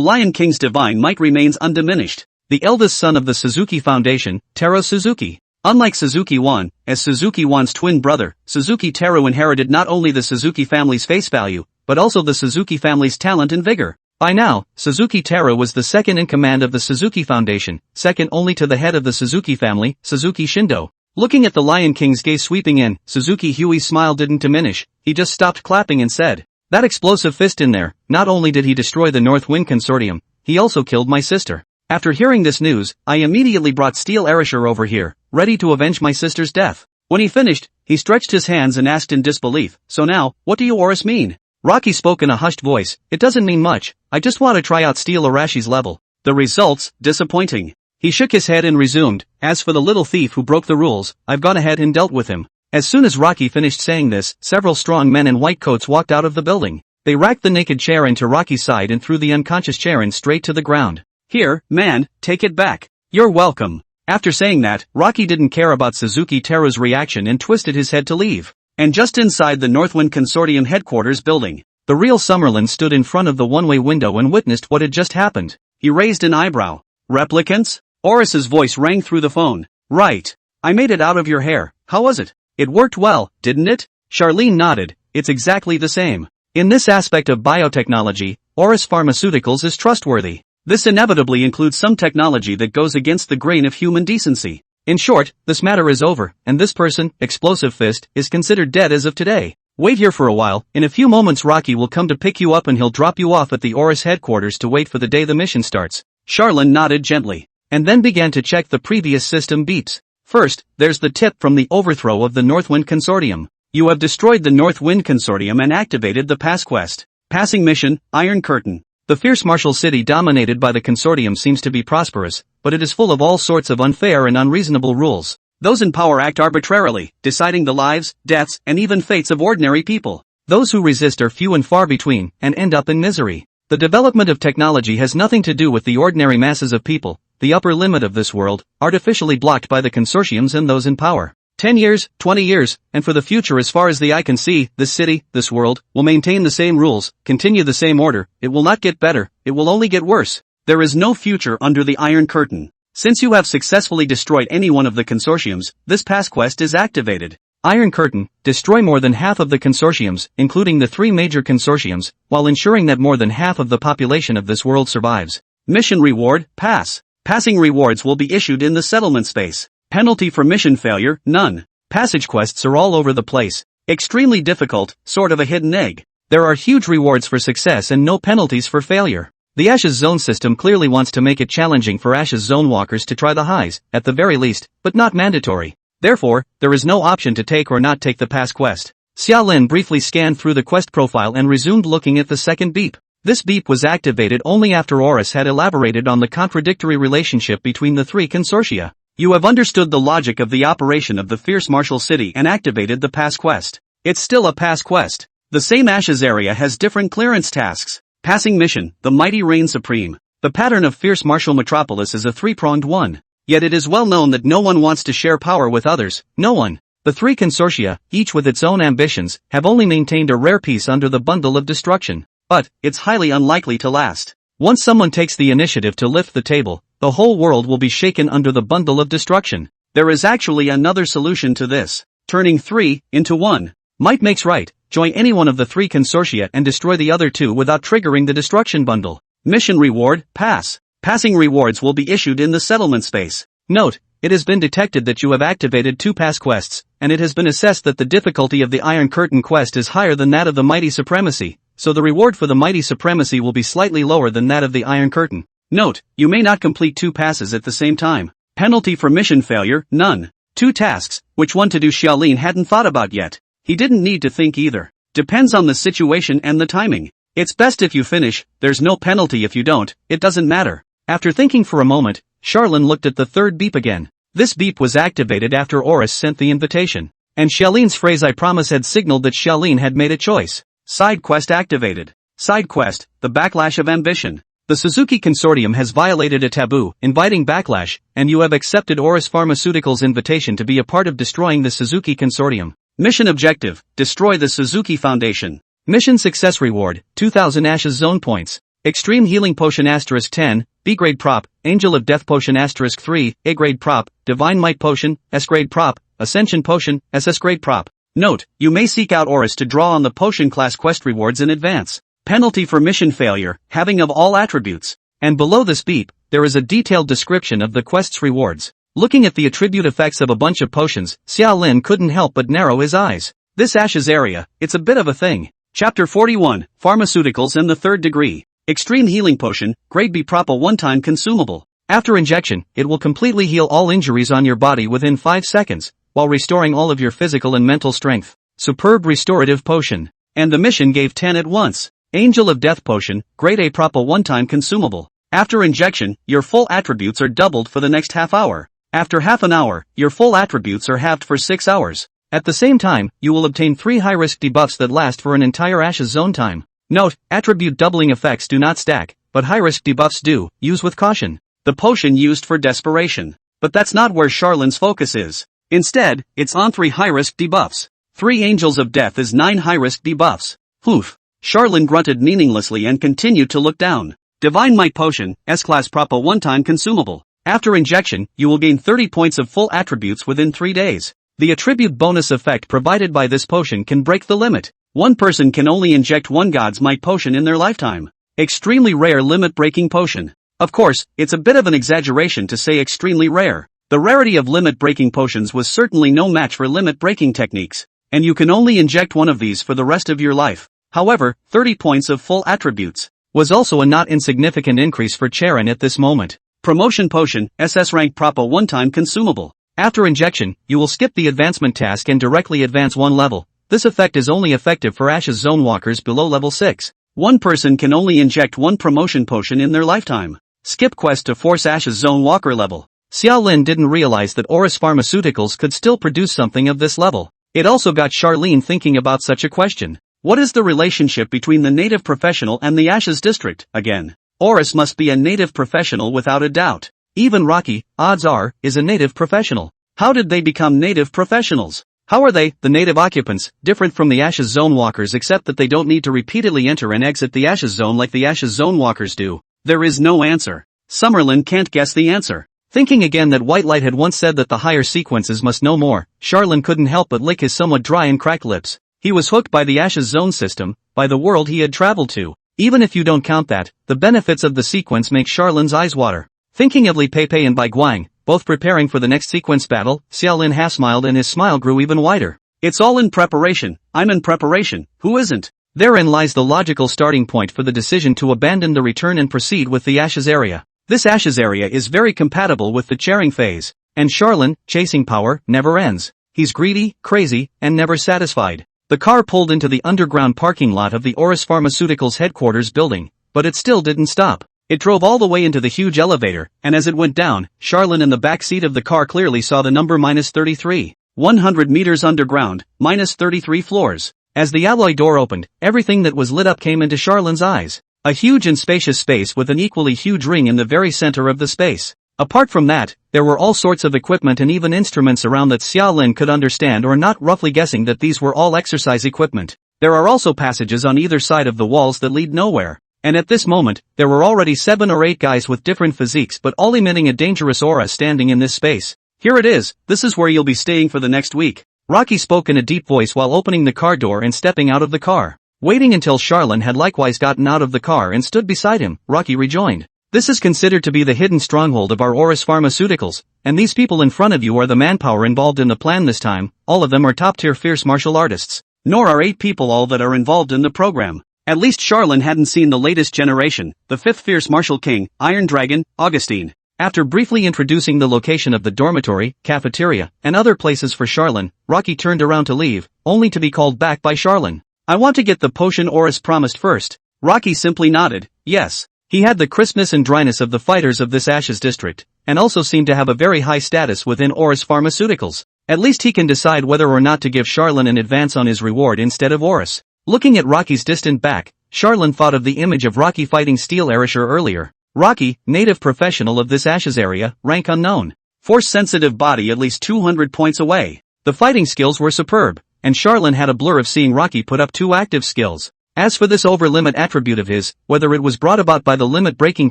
Lion King's divine might remains undiminished. The eldest son of the Suzuki Foundation, Taro Suzuki. Unlike Suzuki One, as Suzuki One's twin brother, Suzuki Taro inherited not only the Suzuki family's face value, but also the Suzuki family's talent and vigor. By now, Suzuki Taro was the second in command of the Suzuki Foundation, second only to the head of the Suzuki family, Suzuki Shindo. Looking at the Lion King's gaze sweeping in, Suzuki Huey's smile didn't diminish, he just stopped clapping and said, "That explosive fist in there, not only did he destroy the North Wind Consortium, he also killed my sister." After hearing this news, I immediately brought Steel Arisher over here, ready to avenge my sister's death. When he finished, he stretched his hands and asked in disbelief, "So now, what do you Oris mean?" Rocky spoke in a hushed voice, "It doesn't mean much, I just want to try out Steel Arashi's level." The results, disappointing. He shook his head and resumed, "As for the little thief who broke the rules, I've gone ahead and dealt with him." As soon as Rocky finished saying this, several strong men in white coats walked out of the building. They racked the naked chair into Rocky's side and threw the unconscious Charon straight to the ground. "Here, man, take it back. You're welcome." After saying that, Rocky didn't care about Suzuki Taro's reaction and twisted his head to leave. And just inside the Northwind Consortium headquarters building, the real Summerlin stood in front of the one-way window and witnessed what had just happened. He raised an eyebrow. "Replicants?" Oris's voice rang through the phone. "Right. I made it out of your hair. How was it? It worked well, didn't it?" Charlene nodded. "It's exactly the same. In this aspect of biotechnology, Oris Pharmaceuticals is trustworthy. This inevitably includes some technology that goes against the grain of human decency. In short, this matter is over, and this person, Explosive Fist, is considered dead as of today. Wait here for a while, in a few moments Rocky will come to pick you up and he'll drop you off at the Oris headquarters to wait for the day the mission starts." Charlene nodded gently, and then began to check the previous system beeps. First, there's the tip from the overthrow of the Northwind Consortium. You have destroyed the Northwind Consortium and activated the pass quest. Passing mission, Iron Curtain. The fierce martial city dominated by the consortium seems to be prosperous, but it is full of all sorts of unfair and unreasonable rules. Those in power act arbitrarily, deciding the lives, deaths, and even fates of ordinary people. Those who resist are few and far between, and end up in misery. The development of technology has nothing to do with the ordinary masses of people, the upper limit of this world, artificially blocked by the consortiums and those in power. 10 years, 20 years, and for the future as far as the eye can see, this city, this world, will maintain the same rules, continue the same order, it will not get better, it will only get worse. There is no future under the Iron Curtain. Since you have successfully destroyed any one of the consortiums, this pass quest is activated. Iron Curtain, destroy more than half of the consortiums, including the 3 major consortiums, while ensuring that more than half of the population of this world survives. Mission reward, pass. Passing rewards will be issued in the settlement space. Penalty for mission failure, none. Passage quests are all over the place. Extremely difficult, sort of a hidden egg. There are huge rewards for success and no penalties for failure. The Ashes Zone system clearly wants to make it challenging for Ashes Zone walkers to try the highs, at the very least, but not mandatory. Therefore, there is no option to take or not take the pass quest. Xia Lin briefly scanned through the quest profile and resumed looking at the second beep. This beep was activated only after Oris had elaborated on the contradictory relationship between the 3 consortia. You have understood the logic of the operation of the fierce martial city and activated the pass quest. It's still a pass quest. The same Ashes area has different clearance tasks. Passing mission, the mighty reign supreme. The pattern of fierce martial metropolis is a 3-pronged one. Yet it is well known that no one wants to share power with others, no one. The 3 consortia, each with its own ambitions, have only maintained a rare piece under the bundle of destruction. But, it's highly unlikely to last. Once someone takes the initiative to lift the table, the whole world will be shaken under the bundle of destruction. There is actually another solution to this. Turning 3 into 1. Might makes right. Join any one of the 3 consortia and destroy the other 2 without triggering the destruction bundle. Mission reward, pass. Passing rewards will be issued in the settlement space. Note, it has been detected that you have activated 2 pass quests, and it has been assessed that the difficulty of the Iron Curtain quest is higher than that of the Mighty Supremacy, so the reward for the Mighty Supremacy will be slightly lower than that of the Iron Curtain. Note, you may not complete 2 passes at the same time. Penalty for mission failure, none. 2 tasks, which one to do Xiaolin hadn't thought about yet. He didn't need to think either. Depends on the situation and the timing. It's best if you finish, there's no penalty if you don't, it doesn't matter. After thinking for a moment, Charlene looked at the third beep again. This beep was activated after Oris sent the invitation. And Xiaolin's phrase "I promise" had signaled that Xiaolin had made a choice. Side quest activated. Side quest, the backlash of ambition. The Suzuki Consortium has violated a taboo, inviting backlash, and you have accepted Oris Pharmaceuticals' invitation to be a part of destroying the Suzuki Consortium. Mission objective, destroy the Suzuki Foundation. Mission success reward, 2000 Ashes Zone points. Extreme Healing Potion *10, B-grade prop, Angel of Death Potion *3, A-grade prop, Divine Might Potion, S-grade prop, Ascension Potion, SS-grade prop. Note, you may seek out Oris to draw on the potion class quest rewards in advance. Penalty for mission failure, having of all attributes. And below this beep, there is a detailed description of the quest's rewards. Looking at the attribute effects of a bunch of potions, Xiaolin couldn't help but narrow his eyes. This Ashes area, it's a bit of a thing. Chapter 41, Pharmaceuticals in the Third Degree. Extreme Healing Potion, Grade B prop, a one-time consumable. After injection, it will completely heal all injuries on your body within 5 seconds, while restoring all of your physical and mental strength. Superb restorative potion. And the mission gave 10 at once. Angel of Death Potion, Grade A prop, a one-time consumable. After injection, your full attributes are doubled for the next half hour. After half an hour, your full attributes are halved for 6 hours. At the same time, you will obtain 3 high-risk debuffs that last for an entire Ashes Zone time. Note, attribute doubling effects do not stack, but high-risk debuffs do. Use with caution. The potion used for desperation. But that's not where Charlene's focus is. Instead, it's on 3 high-risk debuffs. 3 Angels of Death is 9 high-risk debuffs. Oof. Charlene grunted meaninglessly and continued to look down. Divine Might Potion, S-class prop, a one-time consumable. After injection, you will gain 30 points of full attributes within 3 days. The attribute bonus effect provided by this potion can break the limit. One person can only inject 1 God's Might potion in their lifetime. Extremely rare limit-breaking potion. Of course, it's a bit of an exaggeration to say extremely rare. The rarity of limit-breaking potions was certainly no match for limit-breaking techniques. And you can only inject 1 of these for the rest of your life. However, 30 points of full attributes was also a not insignificant increase for Charon at this moment. Promotion Potion, SS rank prop, a one-time consumable. After injection, you will skip the advancement task and directly advance 1 level. This effect is only effective for Ashes Zone walkers below level 6. One person can only inject 1 promotion potion in their lifetime. Skip quest to force Ashes Zone walker level. Xiaolin didn't realize that Oris Pharmaceuticals could still produce something of this level. It also got Charlene thinking about such a question. What is the relationship between the native professional and the Ashes district, again? Oris must be a native professional without a doubt. Even Rocky, odds are, is a native professional. How did they become native professionals? How are they, the native occupants, different from the Ashes Zone walkers except that they don't need to repeatedly enter and exit the Ashes Zone like the Ashes Zone walkers do? There is no answer. Summerlin can't guess the answer. Thinking again that White Light had once said that the higher sequences must know more, Charlene couldn't help but lick his somewhat dry and cracked lips. He was hooked by the Ashes Zone system, by the world he had traveled to. Even if you don't count that, the benefits of the sequence make Charlene's eyes water. Thinking of Li Pei and Bai Guang, both preparing for the next sequence battle, Xiaolin half-smiled and his smile grew even wider. It's all in preparation. I'm in preparation. Who isn't? Therein lies the logical starting point for the decision to abandon the return and proceed with the Ashes area. This Ashes area is very compatible with the Charing phase. And Charlene, chasing power, never ends. He's greedy, crazy, and never satisfied. The car pulled into the underground parking lot of the Oris Pharmaceuticals headquarters building, but it still didn't stop. It drove all the way into the huge elevator, and as it went down, Charlene in the back seat of the car clearly saw the number -33. 100 meters underground, -33 floors. As the alloy door opened, everything that was lit up came into Charlene's eyes. A huge and spacious space with an equally huge ring in the very center of the space. Apart from that, there were all sorts of equipment and even instruments around that Xiaolin could understand or not, roughly guessing that these were all exercise equipment. There are also passages on either side of the walls that lead nowhere. And at this moment, there were already 7 or 8 guys with different physiques but all emitting a dangerous aura standing in this space. Here it is, this is where you'll be staying for the next week. Rocky spoke in a deep voice while opening the car door and stepping out of the car. Waiting until Charlene had likewise gotten out of the car and stood beside him, Rocky rejoined. This is considered to be the hidden stronghold of our Oris Pharmaceuticals, and these people in front of you are the manpower involved in the plan this time. All of them are top-tier fierce martial artists. Nor are 8 people all that are involved in the program. At least Charlene hadn't seen the latest generation, the 5th fierce martial king, Iron Dragon, Augustine. After briefly introducing the location of the dormitory, cafeteria, and other places for Charlene, Rocky turned around to leave, only to be called back by Charlene. I want to get the potion Oris promised first. Rocky simply nodded, yes. He had the crispness and dryness of the fighters of this Ashes district, and also seemed to have a very high status within Oris Pharmaceuticals. At least he can decide whether or not to give Charlene an advance on his reward instead of Oris. Looking at Rocky's distant back, Charlene thought of the image of Rocky fighting Steel Arisher earlier. Rocky, native professional of this Ashes area, rank unknown. Force-sensitive body at least 200 points away. The fighting skills were superb, and Charlene had a blur of seeing Rocky put up 2 active skills. As for this over-limit attribute of his, whether it was brought about by the limit-breaking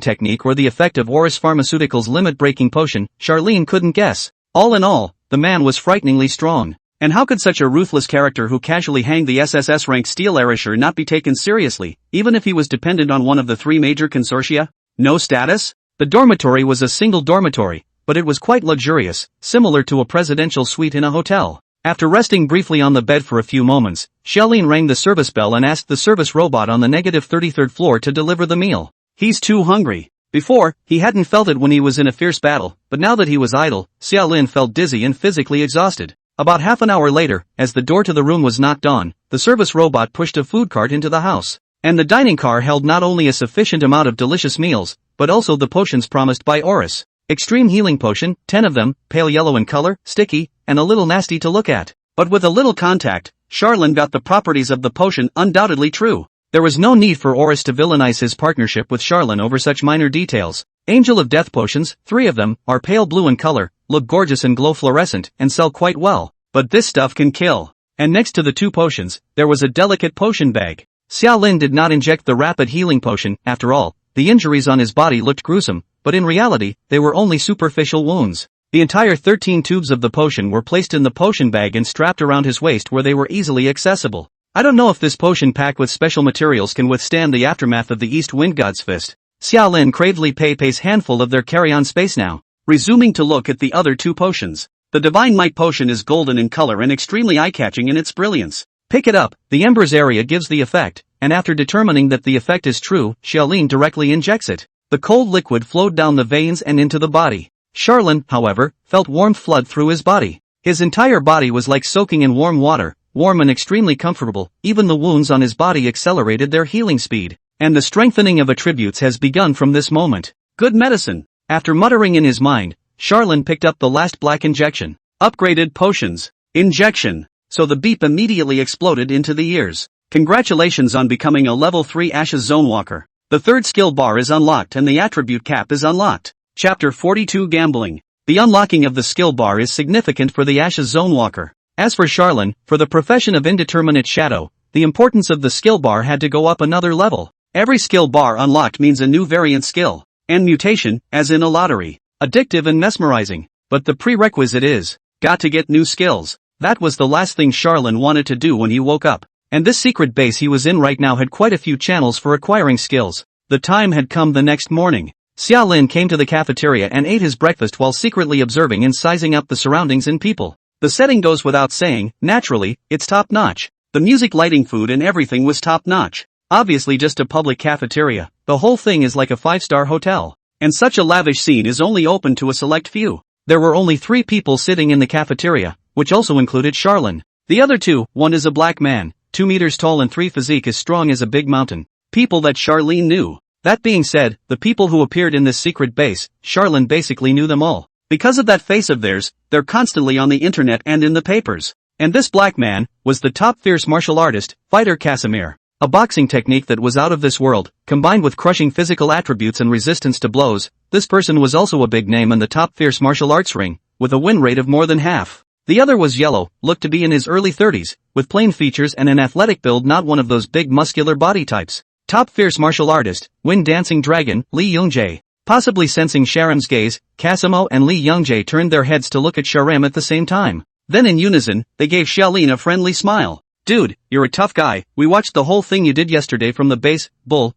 technique or the effect of Oris Pharmaceuticals' limit-breaking potion, Charlene couldn't guess. All in all, the man was frighteningly strong. And how could such a ruthless character who casually hanged the SSS rank Steel Arisher not be taken seriously, even if he was dependent on one of the 3 major consortia? No status? The dormitory was a single dormitory, but it was quite luxurious, similar to a presidential suite in a hotel. After resting briefly on the bed for a few moments, Charlene rang the service bell and asked the service robot on the negative 33rd floor to deliver the meal. He's too hungry. Before, he hadn't felt it when he was in a fierce battle, but now that he was idle, Xiaolin felt dizzy and physically exhausted. About half an hour later, as the door to the room was knocked on, the service robot pushed a food cart into the house. And the dining car held not only a sufficient amount of delicious meals, but also the potions promised by Oris. Extreme healing potion, 10 of them, pale yellow in color, sticky, and a little nasty to look at. But with a little contact, Charlene got the properties of the potion undoubtedly true. There was no need for Oris to villainize his partnership with Charlene over such minor details. Angel of Death potions, 3 of them, are pale blue in color, look gorgeous and glow fluorescent, and sell quite well. But this stuff can kill. And next to the 2 potions, there was a delicate potion bag. Xiaolin did not inject the rapid healing potion. After all, the injuries on his body looked gruesome, but in reality, they were only superficial wounds. The entire 13 tubes of the potion were placed in the potion bag and strapped around his waist where they were easily accessible. I don't know if this potion packed with special materials can withstand the aftermath of the East Wind God's fist. Xiaolin craved Li Pei's handful of their carry-on space now. Resuming to look at the other 2 potions. The Divine Might potion is golden in color and extremely eye-catching in its brilliance. Pick it up, the embers area gives the effect, and after determining that the effect is true, Xiaolin directly injects it. The cold liquid flowed down the veins and into the body. Charlene, however, felt warmth flood through his body. His entire body was like soaking in warm water, warm and extremely comfortable. Even the wounds on his body accelerated their healing speed. And the strengthening of attributes has begun from this moment. Good medicine. After muttering in his mind, Charlene picked up the last black injection. Upgraded potions. Injection. So the beep immediately exploded into the ears. Congratulations on becoming a level 3 Ashes Zone Walker. The 3rd skill bar is unlocked and the attribute cap is unlocked. Chapter 42 Gambling. The unlocking of the skill bar is significant for the Ashes Zone Walker. As for Charlene, for the profession of Indeterminate Shadow, the importance of the skill bar had to go up another level. Every skill bar unlocked means a new variant skill. And mutation, as in a lottery. Addictive and mesmerizing. But the prerequisite is, got to get new skills. That was the last thing Charlene wanted to do when he woke up. And this secret base he was in right now had quite a few channels for acquiring skills. The time had come the next morning. Xiaolin came to the cafeteria and ate his breakfast while secretly observing and sizing up the surroundings and people. The setting goes without saying, naturally, it's top-notch. The music, lighting, food and everything was top-notch. Obviously just a public cafeteria, the whole thing is like a 5-star hotel. And such a lavish scene is only open to a select few. There were only 3 people sitting in the cafeteria, which also included Charlene. The other 2, one is a black man, 2 meters tall and 3 physique as strong as a big mountain. People that Charlene knew. That being said, the people who appeared in this secret base, Charlene basically knew them all. Because of that face of theirs, they're constantly on the internet and in the papers. And this black man was the top fierce martial artist, fighter Casimir. A boxing technique that was out of this world, combined with crushing physical attributes and resistance to blows. This person was also a big name in the top fierce martial arts ring, with a win rate of more than half. The other was yellow, looked to be in his early 30s, with plain features and an athletic build, not one of those big muscular body types. Top fierce martial artist, Wind Dancing Dragon, Li Yongjae. Possibly sensing Sharam's gaze, Casimo and Li Yongjae turned their heads to look at Sharam at the same time. Then in unison, they gave Xiaolin a friendly smile. Dude, you're a tough guy, we watched the whole thing you did yesterday from the base,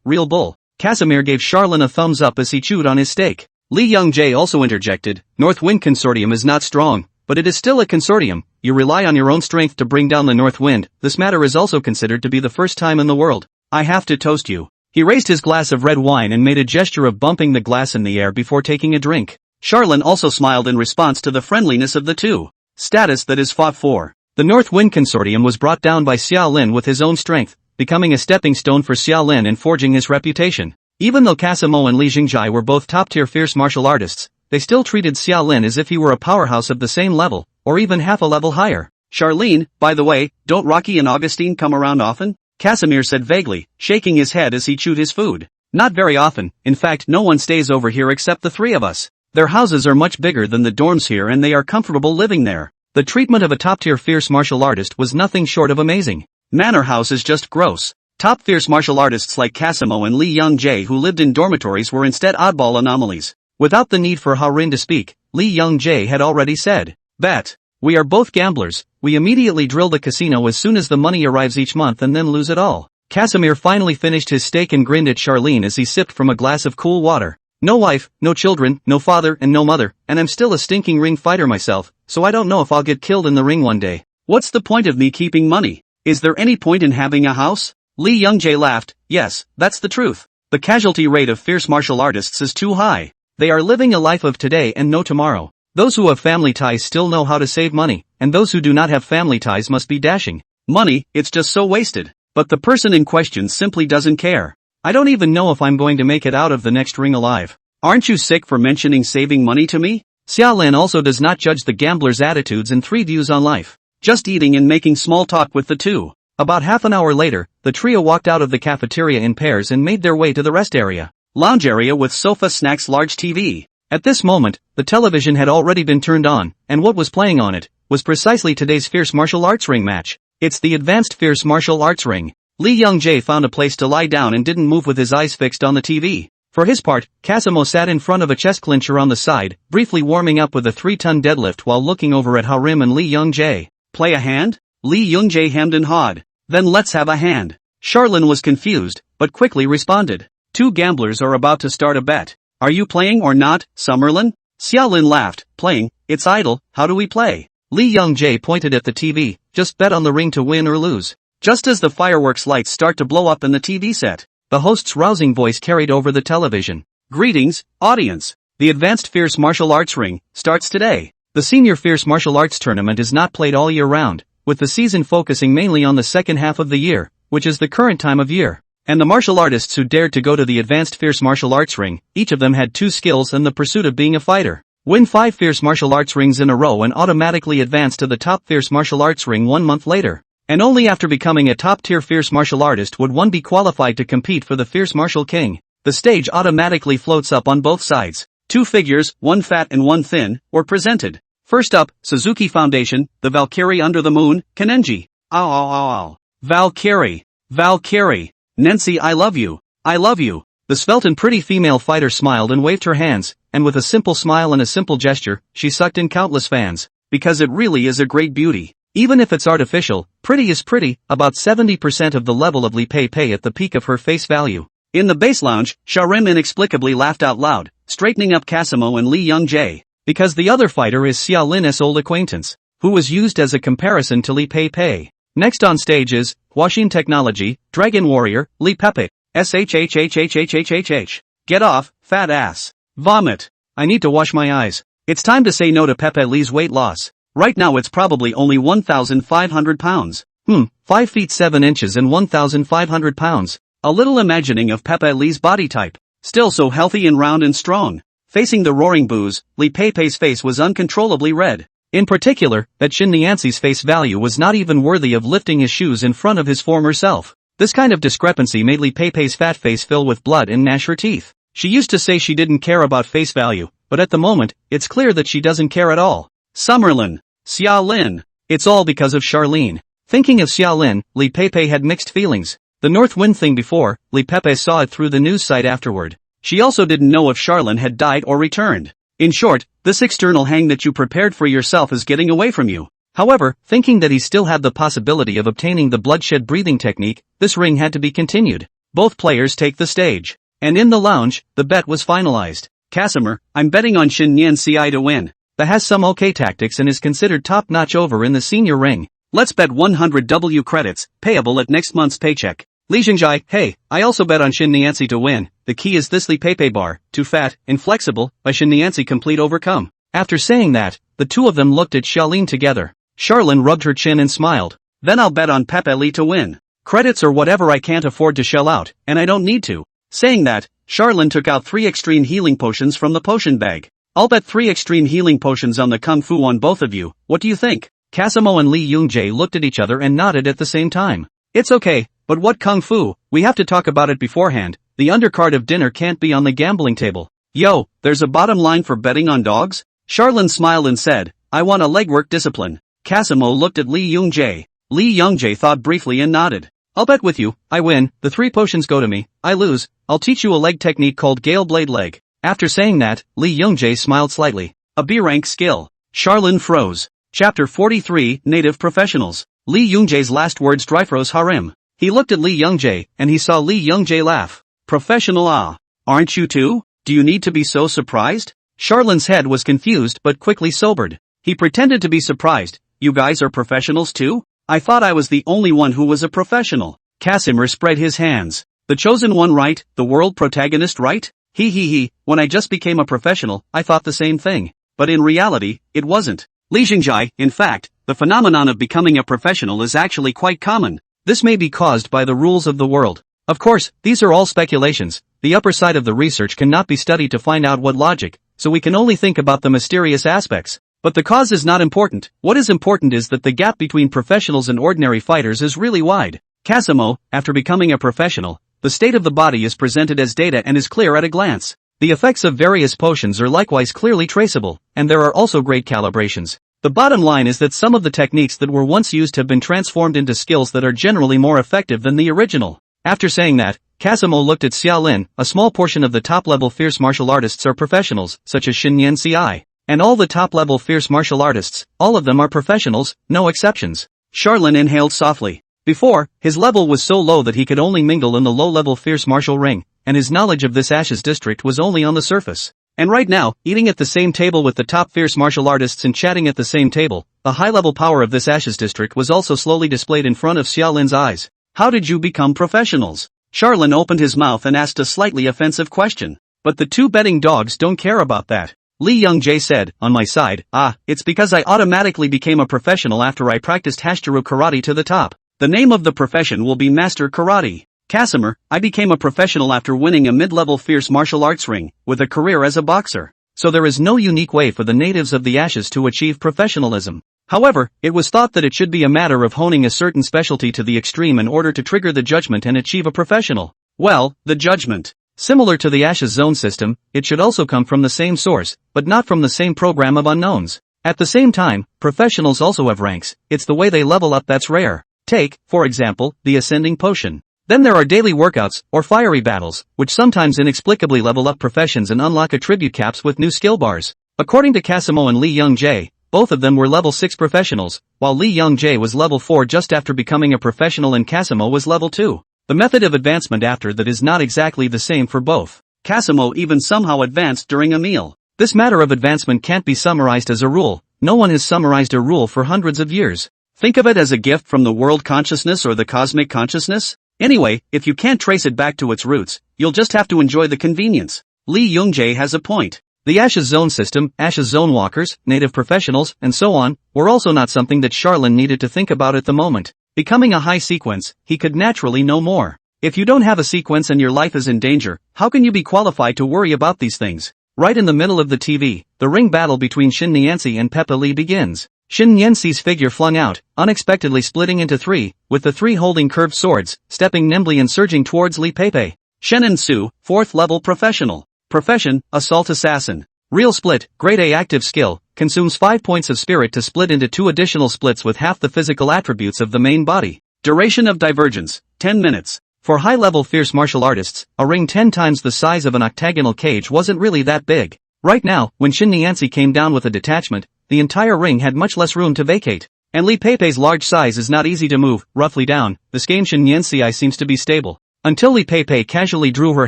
real bull. Casimir gave Charlene a thumbs up as he chewed on his steak. Lee Young-jae also interjected, North Wind Consortium is not strong, but it is still a consortium, you rely on your own strength to bring down the North Wind, this matter is also considered to be the first time in the world. I have to toast you. He raised his glass of red wine and made a gesture of bumping the glass in the air before taking a drink. Charlene also smiled in response to the friendliness of the two. Status that is fought for. The North Wind Consortium was brought down by Xiao Lin with his own strength, becoming a stepping stone for Xiao Lin in forging his reputation. Even though Casimo and Li Jingjai were both top-tier fierce martial artists, they still treated Xiao Lin as if he were a powerhouse of the same level, or even half a level higher. Charlene, by the way, don't Rocky and Augustine come around often? Casimir said vaguely, shaking his head as he chewed his food. Not very often, in fact no one stays over here except the three of us. Their houses are much bigger than the dorms here and they are comfortable living there. The treatment of a top-tier fierce martial artist was nothing short of amazing. Manor House is just gross. Top fierce martial artists like Casimo and Lee Young-jae who lived in dormitories were instead oddball anomalies. Without the need for Ha-rin to speak, Lee Young-jae had already said, Bet. We are both gamblers, we immediately drill the casino as soon as the money arrives each month and then lose it all. Casimir finally finished his steak and grinned at Charlene as he sipped from a glass of cool water. No wife, no children, no father and no mother, and I'm still a stinking ring fighter myself, so I don't know if I'll get killed in the ring one day. What's the point of me keeping money? Is there any point in having a house? Lee Young-jae laughed, yes, that's the truth. The casualty rate of fierce martial artists is too high. They are living a life of today and no tomorrow. Those who have family ties still know how to save money, and those who do not have family ties must be dashing. Money, it's just so wasted. But the person in question simply doesn't care. I don't even know if I'm going to make it out of the next ring alive. Aren't you sick for mentioning saving money to me? Xiaolin also does not judge the gambler's attitudes and three views on life. Just eating and making small talk with the two. About half an hour later, the trio walked out of the cafeteria in pairs and made their way to the rest area. Lounge area with sofa snacks large TV. At this moment, the television had already been turned on, and what was playing on it was precisely today's fierce martial arts ring match. It's the advanced fierce martial arts ring. Lee Young-jae found a place to lie down and didn't move with his eyes fixed on the TV. For his part, Casimo sat in front of a chest clincher on the side, briefly warming up with a 3-ton deadlift while looking over at Ha-rim and Lee Young-jae. Play a hand? Lee Young-jae hemmed and hawed. Then let's have a hand. Charlene was confused, but quickly responded. Two gamblers are about to start a bet. Are you playing or not, Summerlin? Xiaolin laughed, playing, it's idle, how do we play? Lee Young-jae pointed at the TV, just bet on the ring to win or lose. Just as the fireworks lights start to blow up in the TV set, the host's rousing voice carried over the television. Greetings, audience. The Advanced Fierce Martial Arts Ring starts today. The Senior Fierce Martial Arts Tournament is not played all year round, with the season focusing mainly on the second half of the year, which is the current time of year. And the martial artists who dared to go to the Advanced Fierce Martial Arts Ring, each of them had 2 skills and the pursuit of being a fighter. Win 5 Fierce Martial Arts Rings in a row and automatically advance to the top Fierce Martial Arts Ring 1 month later. And only after becoming a top-tier fierce martial artist would one be qualified to compete for the Fierce Martial King. The stage automatically floats up on both sides. 2 figures, one fat and one thin, were presented. First up, Suzuki Foundation, the Valkyrie under the moon, Kanenji. Ow ow ow ow. Valkyrie. Valkyrie. Nancy, I love you. I love you. The svelte and pretty female fighter smiled and waved her hands, and with a simple smile and a simple gesture, she sucked in countless fans. Because it really is a great beauty. Even if it's artificial, pretty is pretty, about 70% of the level of Li Pei Pei at the peak of her face value. In the base lounge, Sharim inexplicably laughed out loud, straightening up Casimo and Lee Young-jae. Because the other fighter is Xiao Lin's old acquaintance, who was used as a comparison to Li Pei Pei. Next on stage is, Huaxin Technology, Dragon Warrior, Li Pepe, SHHHHHHHH. Get off, fat ass. Vomit. I need to wash my eyes. It's time to say no to Pepe Li's weight loss. Right now it's probably only 1,500 pounds. 5 feet 7 inches and 1,500 pounds. A little imagining of Pepe Li's body type. Still so healthy and round and strong. Facing the roaring boos, Li Pei's face was uncontrollably red. In particular, that Shin Nianxi's face value was not even worthy of lifting his shoes in front of his former self. This kind of discrepancy made Li Pei's fat face fill with blood and gnash her teeth. She used to say she didn't care about face value, but at the moment, it's clear that she doesn't care at all. Summerlin. Xiao Lin. It's all because of Charlene. Thinking of Xiao Lin, Li Pei had mixed feelings. The North Wind thing before, Li Pei saw it through the news site afterward. She also didn't know if Charlene had died or returned. In short, this external hang that you prepared for yourself is getting away from you. However, thinking that he still had the possibility of obtaining the bloodshed breathing technique, this ring had to be continued. Both players take the stage. And in the lounge, the bet was finalized. Casimir, I'm betting on Shin Yanci to win. That has some okay tactics and is considered top-notch over in the senior ring. Let's bet 100 W credits, payable at next month's paycheck. Li Jingjai, hey, I also bet on Shin Yanci to win. The key is this Li Pepe bar, too fat, inflexible, by Shin Yanci complete overcome. After saying that, the two of them looked at Xiaolin together. Charlene rubbed her chin and smiled. Then I'll bet on Pepe Li to win. Credits or whatever I can't afford to shell out, and I don't need to. Saying that, Charlene took out 3 extreme healing potions from the potion bag. I'll bet 3 extreme healing potions on the Kung Fu on both of you, what do you think? Casimo and Li Yongjae looked at each other and nodded at the same time. It's okay, but what Kung Fu? We have to talk about it beforehand. The undercard of dinner can't be on the gambling table. Yo, there's a bottom line for betting on dogs? Charlene smiled and said, I want a legwork discipline. Casimo looked at Li Yongjae. Li Yongjae thought briefly and nodded. I'll bet with you, I win, the 3 potions go to me, I lose, I'll teach you a leg technique called Gale Blade Leg. After saying that, Li Yongjae smiled slightly. A B-rank skill. Charlene froze. Chapter 43, Native Professionals. Li Yongjae's last words froze Harim. He looked at Li Yongjae, and he saw Li Yongjae laugh. Professional ah. Aren't you too? Do you need to be so surprised? Charlene's head was confused but quickly sobered. He pretended to be surprised. You guys are professionals too? I thought I was the only one who was a professional. Casimir spread his hands. The chosen one right, the world protagonist right? He, when I just became a professional, I thought the same thing. But in reality, it wasn't. Li Jingjai, in fact, the phenomenon of becoming a professional is actually quite common. This may be caused by the rules of the world. Of course, these are all speculations. The upper side of the research cannot be studied to find out what logic, so we can only think about the mysterious aspects. But the cause is not important. What is important is that the gap between professionals and ordinary fighters is really wide. Casimo, after becoming a professional, the state of the body is presented as data and is clear at a glance. The effects of various potions are likewise clearly traceable, and there are also great calibrations. The bottom line is that some of the techniques that were once used have been transformed into skills that are generally more effective than the original. After saying that, Casimo looked at Xiaolin. A small portion of the top-level fierce martial artists are professionals, such as Shin Yanci. And all the top-level fierce martial artists, all of them are professionals, no exceptions. Charlene inhaled softly. Before, his level was so low that he could only mingle in the low-level fierce martial ring, and his knowledge of this Ashes district was only on the surface. And right now, eating at the same table with the top fierce martial artists and chatting at the same table, the high-level power of this Ashes district was also slowly displayed in front of Xiaolin's eyes. How did you become professionals? Charlene opened his mouth and asked a slightly offensive question. But the 2 betting dogs don't care about that. Li Yongjae said, on my side, it's because I automatically became a professional after I practiced Hashtaru karate to the top. The name of the profession will be Master Karate. Casimir, I became a professional after winning a mid-level fierce martial arts ring, with a career as a boxer. So there is no unique way for the natives of the Ashes to achieve professionalism. However, it was thought that it should be a matter of honing a certain specialty to the extreme in order to trigger the judgment and achieve a professional. Well, the judgment. Similar to the Ashes zone system, it should also come from the same source, but not from the same program of unknowns. At the same time, professionals also have ranks. It's the way they level up that's rare. Take, for example, the ascending potion. Then there are daily workouts, or fiery battles, which sometimes inexplicably level up professions and unlock attribute caps with new skill bars. According to Casimo and Li Yongjae, both of them were level 6 professionals, while Li Yongjae was level 4 just after becoming a professional and Casimo was level 2. The method of advancement after that is not exactly the same for both. Casimo even somehow advanced during a meal. This matter of advancement can't be summarized as a rule. No one has summarized a rule for hundreds of years. Think of it as a gift from the world consciousness or the cosmic consciousness. Anyway, if you can't trace it back to its roots, you'll just have to enjoy the convenience. Li Yongjae has a point. The Ashes zone system, Ashes zone walkers, native professionals, and so on, were also not something that Charlene needed to think about at the moment. Becoming a high sequence, he could naturally know more. If you don't have a sequence and your life is in danger, how can you be qualified to worry about these things? Right in the middle of the TV, the ring battle between Shin Yanci and Pepe Li begins. Shin Yanci's figure flung out, unexpectedly splitting into 3, with the 3 holding curved swords, stepping nimbly and surging towards Li Pepe. Shen Su, 4th level professional. Profession, Assault Assassin. Real split, grade A active skill, consumes 5 points of spirit to split into 2 additional splits with half the physical attributes of the main body. Duration of divergence, 10 minutes. For high-level fierce martial artists, a ring 10 times the size of an octagonal cage wasn't really that big. Right now, when Shin Yanci came down with a detachment, the entire ring had much less room to vacate. And Li Pei's large size is not easy to move, roughly down, the Scaimshin Nianci seems to be stable. Until Li Pei casually drew her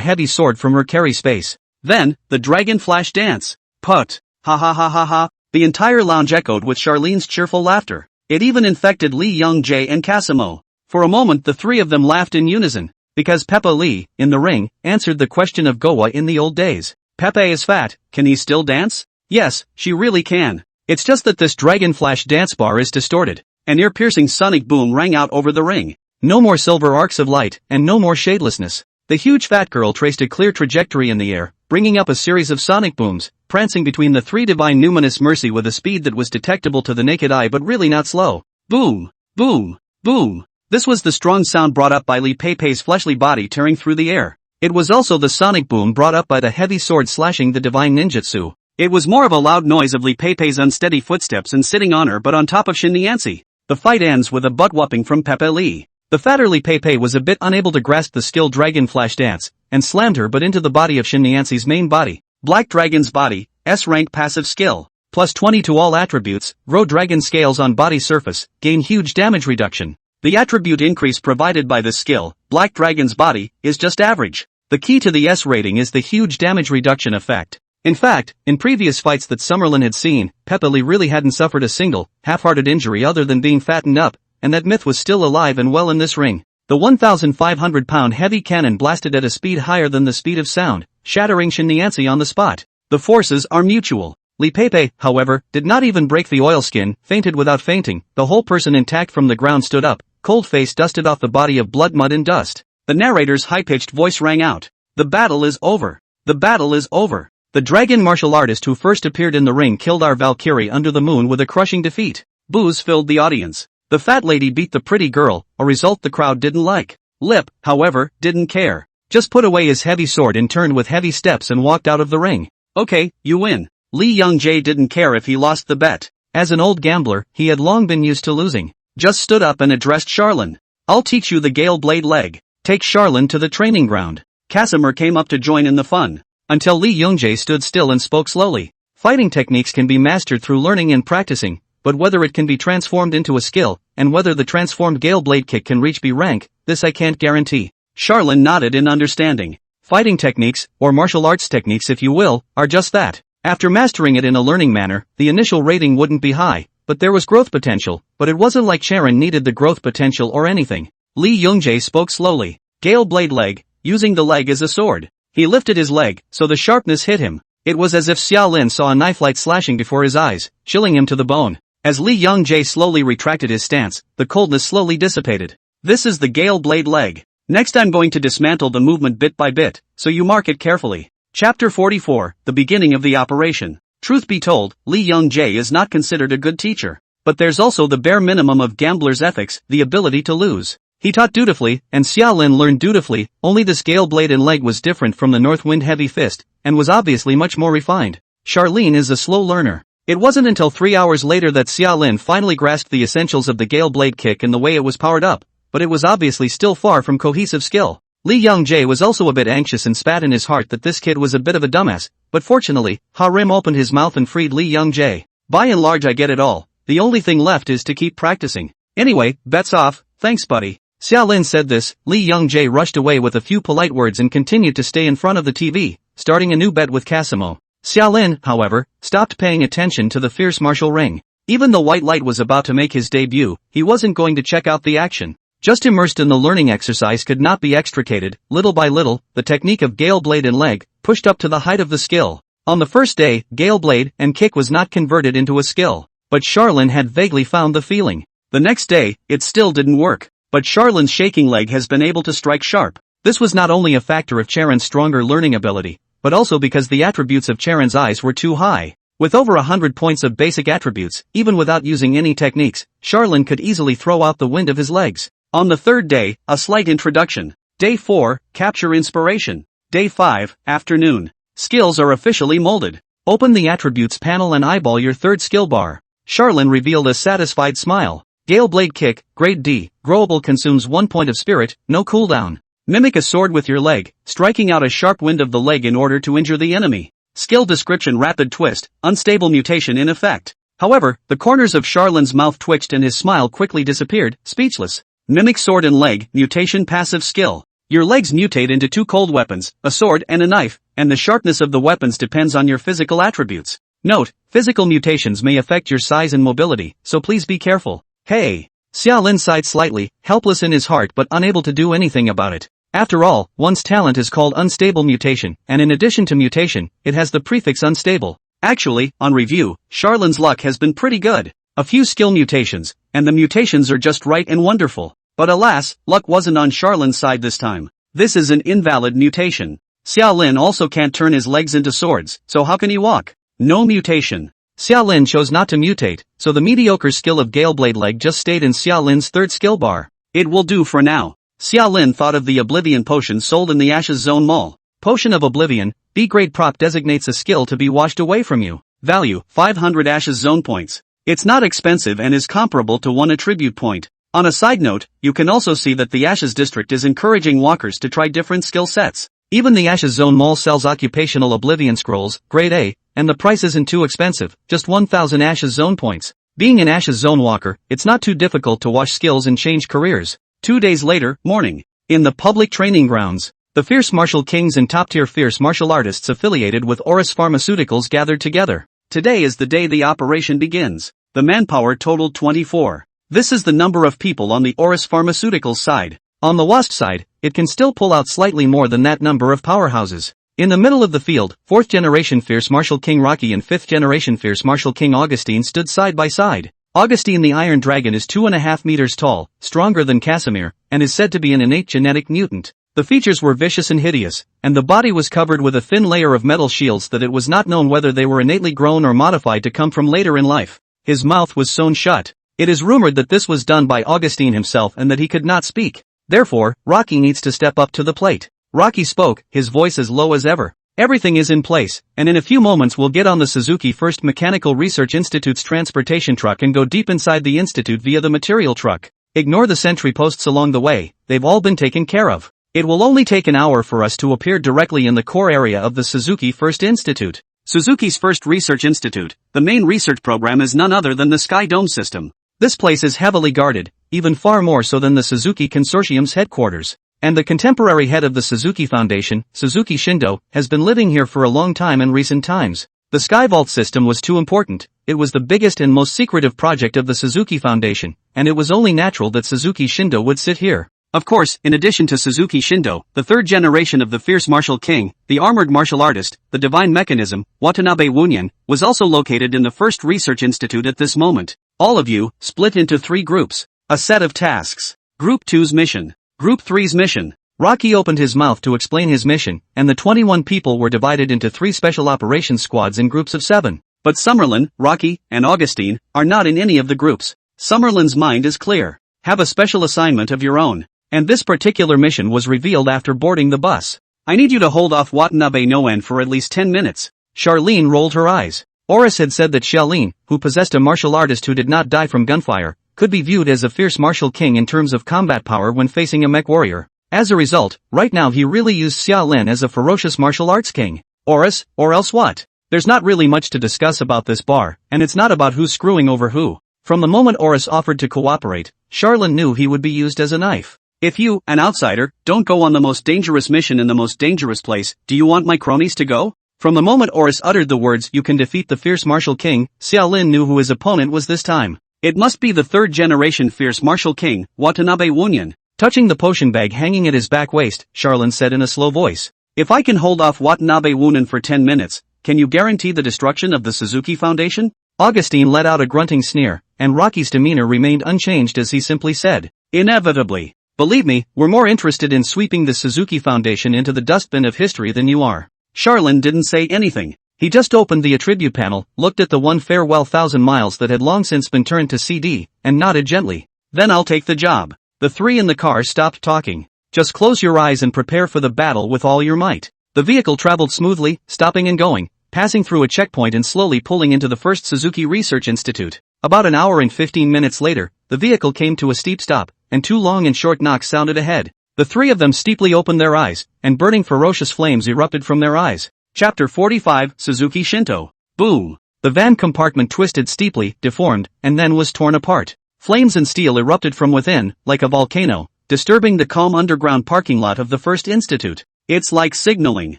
heavy sword from her carry space. Then, the dragon flash dance. Put. Ha ha ha ha ha. The entire lounge echoed with Charlene's cheerful laughter. It even infected Li Youngjae and Casimo. For a moment the three of them laughed in unison. Because Peppa Li, in the ring, answered the question of Gowa in the old days. Pepe is fat, can he still dance? Yes, she really can. It's just that this dragon flash dance bar is distorted. An ear-piercing sonic boom rang out over the ring. No more silver arcs of light, and no more shadelessness. The huge fat girl traced a clear trajectory in the air, bringing up a series of sonic booms, prancing between the three divine numinous mercy with a speed that was detectable to the naked eye but really not slow. Boom! Boom! Boom! This was the strong sound brought up by Li Pei's fleshly body tearing through the air. It was also the sonic boom brought up by the heavy sword slashing the divine ninjutsu. It was more of a loud noise of Li Pei's unsteady footsteps and sitting on her but on top of Shin Nianci. The fight ends with a butt-whopping from Pepe Li. The fatter Li Pei was a bit unable to grasp the skill Dragon Flash Dance, and slammed her but into the body of Shin Nianci's main body. Black Dragon's body, S-rank passive skill. Plus 20 to all attributes, grow dragon scales on body surface, gain huge damage reduction. The attribute increase provided by this skill, Black Dragon's body, is just average. The key to the S rating is the huge damage reduction effect. In fact, in previous fights that Summerlin had seen, Pepe Li really hadn't suffered a single, half-hearted injury other than being fattened up, and that myth was still alive and well in this ring. The 1,500-pound heavy cannon blasted at a speed higher than the speed of sound, shattering Shin Nianci on the spot. The forces are mutual. Li Pei, however, did not even break the oilskin, fainted without fainting, the whole person intact from the ground stood up, cold face dusted off the body of blood, mud and dust. The narrator's high-pitched voice rang out. The battle is over. The battle is over. The dragon martial artist who first appeared in the ring killed our Valkyrie under the moon with a crushing defeat. Boos filled the audience. The fat lady beat the pretty girl, a result the crowd didn't like. Lip, however, didn't care. Just put away his heavy sword and turned with heavy steps and walked out of the ring. Okay, you win. Li Youngjae didn't care if he lost the bet. As an old gambler, he had long been used to losing. Just stood up and addressed Charlene. I'll teach you the Gale Blade leg. Take Charlene to the training ground. Casimir came up to join in the fun. Until Li Youngjae stood still and spoke slowly. Fighting techniques can be mastered through learning and practicing, but whether it can be transformed into a skill, and whether the transformed Gale Blade kick can reach B rank, this I can't guarantee. Charlene nodded in understanding. Fighting techniques, or martial arts techniques if you will, are just that. After mastering it in a learning manner, the initial rating wouldn't be high, but there was growth potential, but it wasn't like Charon needed the growth potential or anything. Li Youngjae spoke slowly. Gale Blade leg, using the leg as a sword. He lifted his leg, so the sharpness hit him. It was as if Xiaolin saw a knife light slashing before his eyes, chilling him to the bone. As Li Youngjae slowly retracted his stance, the coldness slowly dissipated. This is the Gale Blade leg. Next I'm going to dismantle the movement bit by bit, so you mark it carefully. Chapter 44, the beginning of the operation. Truth be told, Li Youngjae is not considered a good teacher. But there's also the bare minimum of gambler's ethics, the ability to lose. He taught dutifully, and Xiaolin learned dutifully, only the scale blade and leg was different from the North Wind heavy fist, and was obviously much more refined. Charlene is a slow learner. It wasn't until 3 hours later that Xiaolin finally grasped the essentials of the Gale Blade kick and the way it was powered up, but it was obviously still far from cohesive skill. Li Youngjae was also a bit anxious and spat in his heart that this kid was a bit of a dumbass, but fortunately, Ha-Rim opened his mouth and freed Li Youngjae. By and large I get it all, the only thing left is to keep practicing. Anyway, bets off, thanks buddy. Xiaolin said this, Li Youngjae rushed away with a few polite words and continued to stay in front of the TV, starting a new bet with Casimo. Xiaolin, however, stopped paying attention to the fierce martial ring. Even though White Light was about to make his debut, he wasn't going to check out the action. Just immersed in the learning exercise could not be extricated, little by little, the technique of Gale Blade and leg, pushed up to the height of the skill. On the first day, Gale Blade and kick was not converted into a skill. But Charlene had vaguely found the feeling. The next day, it still didn't work. But Charlene's shaking leg has been able to strike sharp. This was not only a factor of Charon's stronger learning ability, but also because the attributes of Charon's eyes were too high. With over 100 points of basic attributes, even without using any techniques, Charlene could easily throw out the wind of his legs. On the third day, a slight introduction. Day 4, capture inspiration. Day 5, afternoon. Skills are officially molded. Open the attributes panel and eyeball your third skill bar. Charlene revealed a satisfied smile. Gale Blade kick, grade D, growable, consumes 1 point of spirit, no cooldown. Mimic a sword with your leg, striking out a sharp wind of the leg in order to injure the enemy. Skill description: rapid twist, unstable mutation in effect. However, the corners of Charlin's mouth twitched and his smile quickly disappeared, speechless. Mimic sword and leg, mutation passive skill. Your legs mutate into two cold weapons, a sword and a knife, and the sharpness of the weapons depends on your physical attributes. Note, physical mutations may affect your size and mobility, so please be careful. Hey! Xiaolin sighed slightly, helpless in his heart but unable to do anything about it. After all, one's talent is called unstable mutation, and in addition to mutation, it has the prefix unstable. Actually, on review, Charlin's luck has been pretty good. A few skill mutations, and the mutations are just right and wonderful. But alas, luck wasn't on Charlin's side this time. This is an invalid mutation. Xiaolin also can't turn his legs into swords, so how can he walk? No mutation. Xiaolin chose not to mutate, so the mediocre skill of Galeblade leg just stayed in Xiaolin's third skill bar. It will do for now. Xiaolin thought of the Oblivion potion sold in the Ashes Zone Mall. Potion of Oblivion, B-grade prop designates a skill to be washed away from you. Value, 500 Ashes Zone points. It's not expensive and is comparable to 1 attribute point. On a side note, you can also see that the Ashes District is encouraging walkers to try different skill sets. Even the Ashes Zone Mall sells occupational Oblivion scrolls, grade A, and the price isn't too expensive, just 1000 Ashes Zone points. Being an Ashes Zone walker, it's not too difficult to wash skills and change careers. 2 days later, morning. In the public training grounds, the fierce martial kings and top-tier fierce martial artists affiliated with Oris Pharmaceuticals gathered together. Today is the day the operation begins. The manpower totaled 24. This is the number of people on the Oris Pharmaceuticals side. On the WASP side, it can still pull out slightly more than that number of powerhouses. In the middle of the field, 4th generation fierce martial king Rocky and 5th generation fierce martial king Augustine stood side by side. Augustine the Iron Dragon is 2.5 meters tall, stronger than Casimir, and is said to be an innate genetic mutant. The features were vicious and hideous, and the body was covered with a thin layer of metal shields that it was not known whether they were innately grown or modified to come from later in life. His mouth was sewn shut. It is rumored that this was done by Augustine himself and that he could not speak. Therefore, Rocky needs to step up to the plate. Rocky spoke, his voice as low as ever. Everything is in place, and in a few moments we'll get on the Suzuki First Mechanical Research Institute's transportation truck and go deep inside the institute via the material truck. Ignore the sentry posts along the way, they've all been taken care of. It will only take an hour for us to appear directly in the core area of the Suzuki First Institute. Suzuki's First Research Institute, the main research program is none other than the Sky Dome system. This place is heavily guarded, even far more so than the Suzuki Consortium's headquarters. And the contemporary head of the Suzuki Foundation, Suzuki Shindo, has been living here for a long time in recent times. The Sky Vault system was too important, it was the biggest and most secretive project of the Suzuki Foundation, and it was only natural that Suzuki Shindo would sit here. Of course, in addition to Suzuki Shindo, the third generation of the fierce martial king, the armored martial artist, the divine mechanism, Watanabe Wunyan, was also located in the First Research Institute at this moment. All of you, split into 3 groups. A set of tasks. Group 2's mission. Group 3's mission. Rocky opened his mouth to explain his mission, and the 21 people were divided into 3 special operations squads in groups of 7. But Summerlin, Rocky, and Augustine are not in any of the groups. Summerlin's mind is clear. Have a special assignment of your own. And this particular mission was revealed after boarding the bus. I need you to hold off Watanabe Noen for at least 10 minutes. Charlene rolled her eyes. Oris had said that Xiaolin, who possessed a martial artist who did not die from gunfire, could be viewed as a fierce martial king in terms of combat power when facing a mech warrior. As a result, right now he really used Xiaolin as a ferocious martial arts king. Oris, or else what? There's not really much to discuss about this bar, and it's not about who's screwing over who. From the moment Oris offered to cooperate, Charlene knew he would be used as a knife. If you, an outsider, don't go on the most dangerous mission in the most dangerous place, do you want my cronies to go? From the moment Oris uttered the words "you can defeat the fierce martial king," Xiaolin knew who his opponent was this time. It must be the third generation fierce martial king, Watanabe Wunyan. Touching the potion bag hanging at his back waist, Charlene said in a slow voice. If I can hold off Watanabe Wunyan for 10 minutes, can you guarantee the destruction of the Suzuki Foundation? Augustine let out a grunting sneer, and Rocky's demeanor remained unchanged as he simply said, inevitably. Believe me, we're more interested in sweeping the Suzuki Foundation into the dustbin of history than you are. Charlene didn't say anything. He just opened the attribute panel, looked at the one farewell 1,000 miles that had long since been turned to CD, and nodded gently. Then I'll take the job. The 3 in the car stopped talking. Just close your eyes and prepare for the battle with all your might. The vehicle traveled smoothly, stopping and going, passing through a checkpoint and slowly pulling into the First Suzuki Research Institute. About an hour and 15 minutes later, the vehicle came to a steep stop, and 2 long and short knocks sounded ahead. The 3 of them steeply opened their eyes, and burning ferocious flames erupted from their eyes. Chapter 45, Suzuki Shinto. Boom. The van compartment twisted steeply, deformed, and then was torn apart. Flames and steel erupted from within, like a volcano, disturbing the calm underground parking lot of the First Institute. It's like signaling.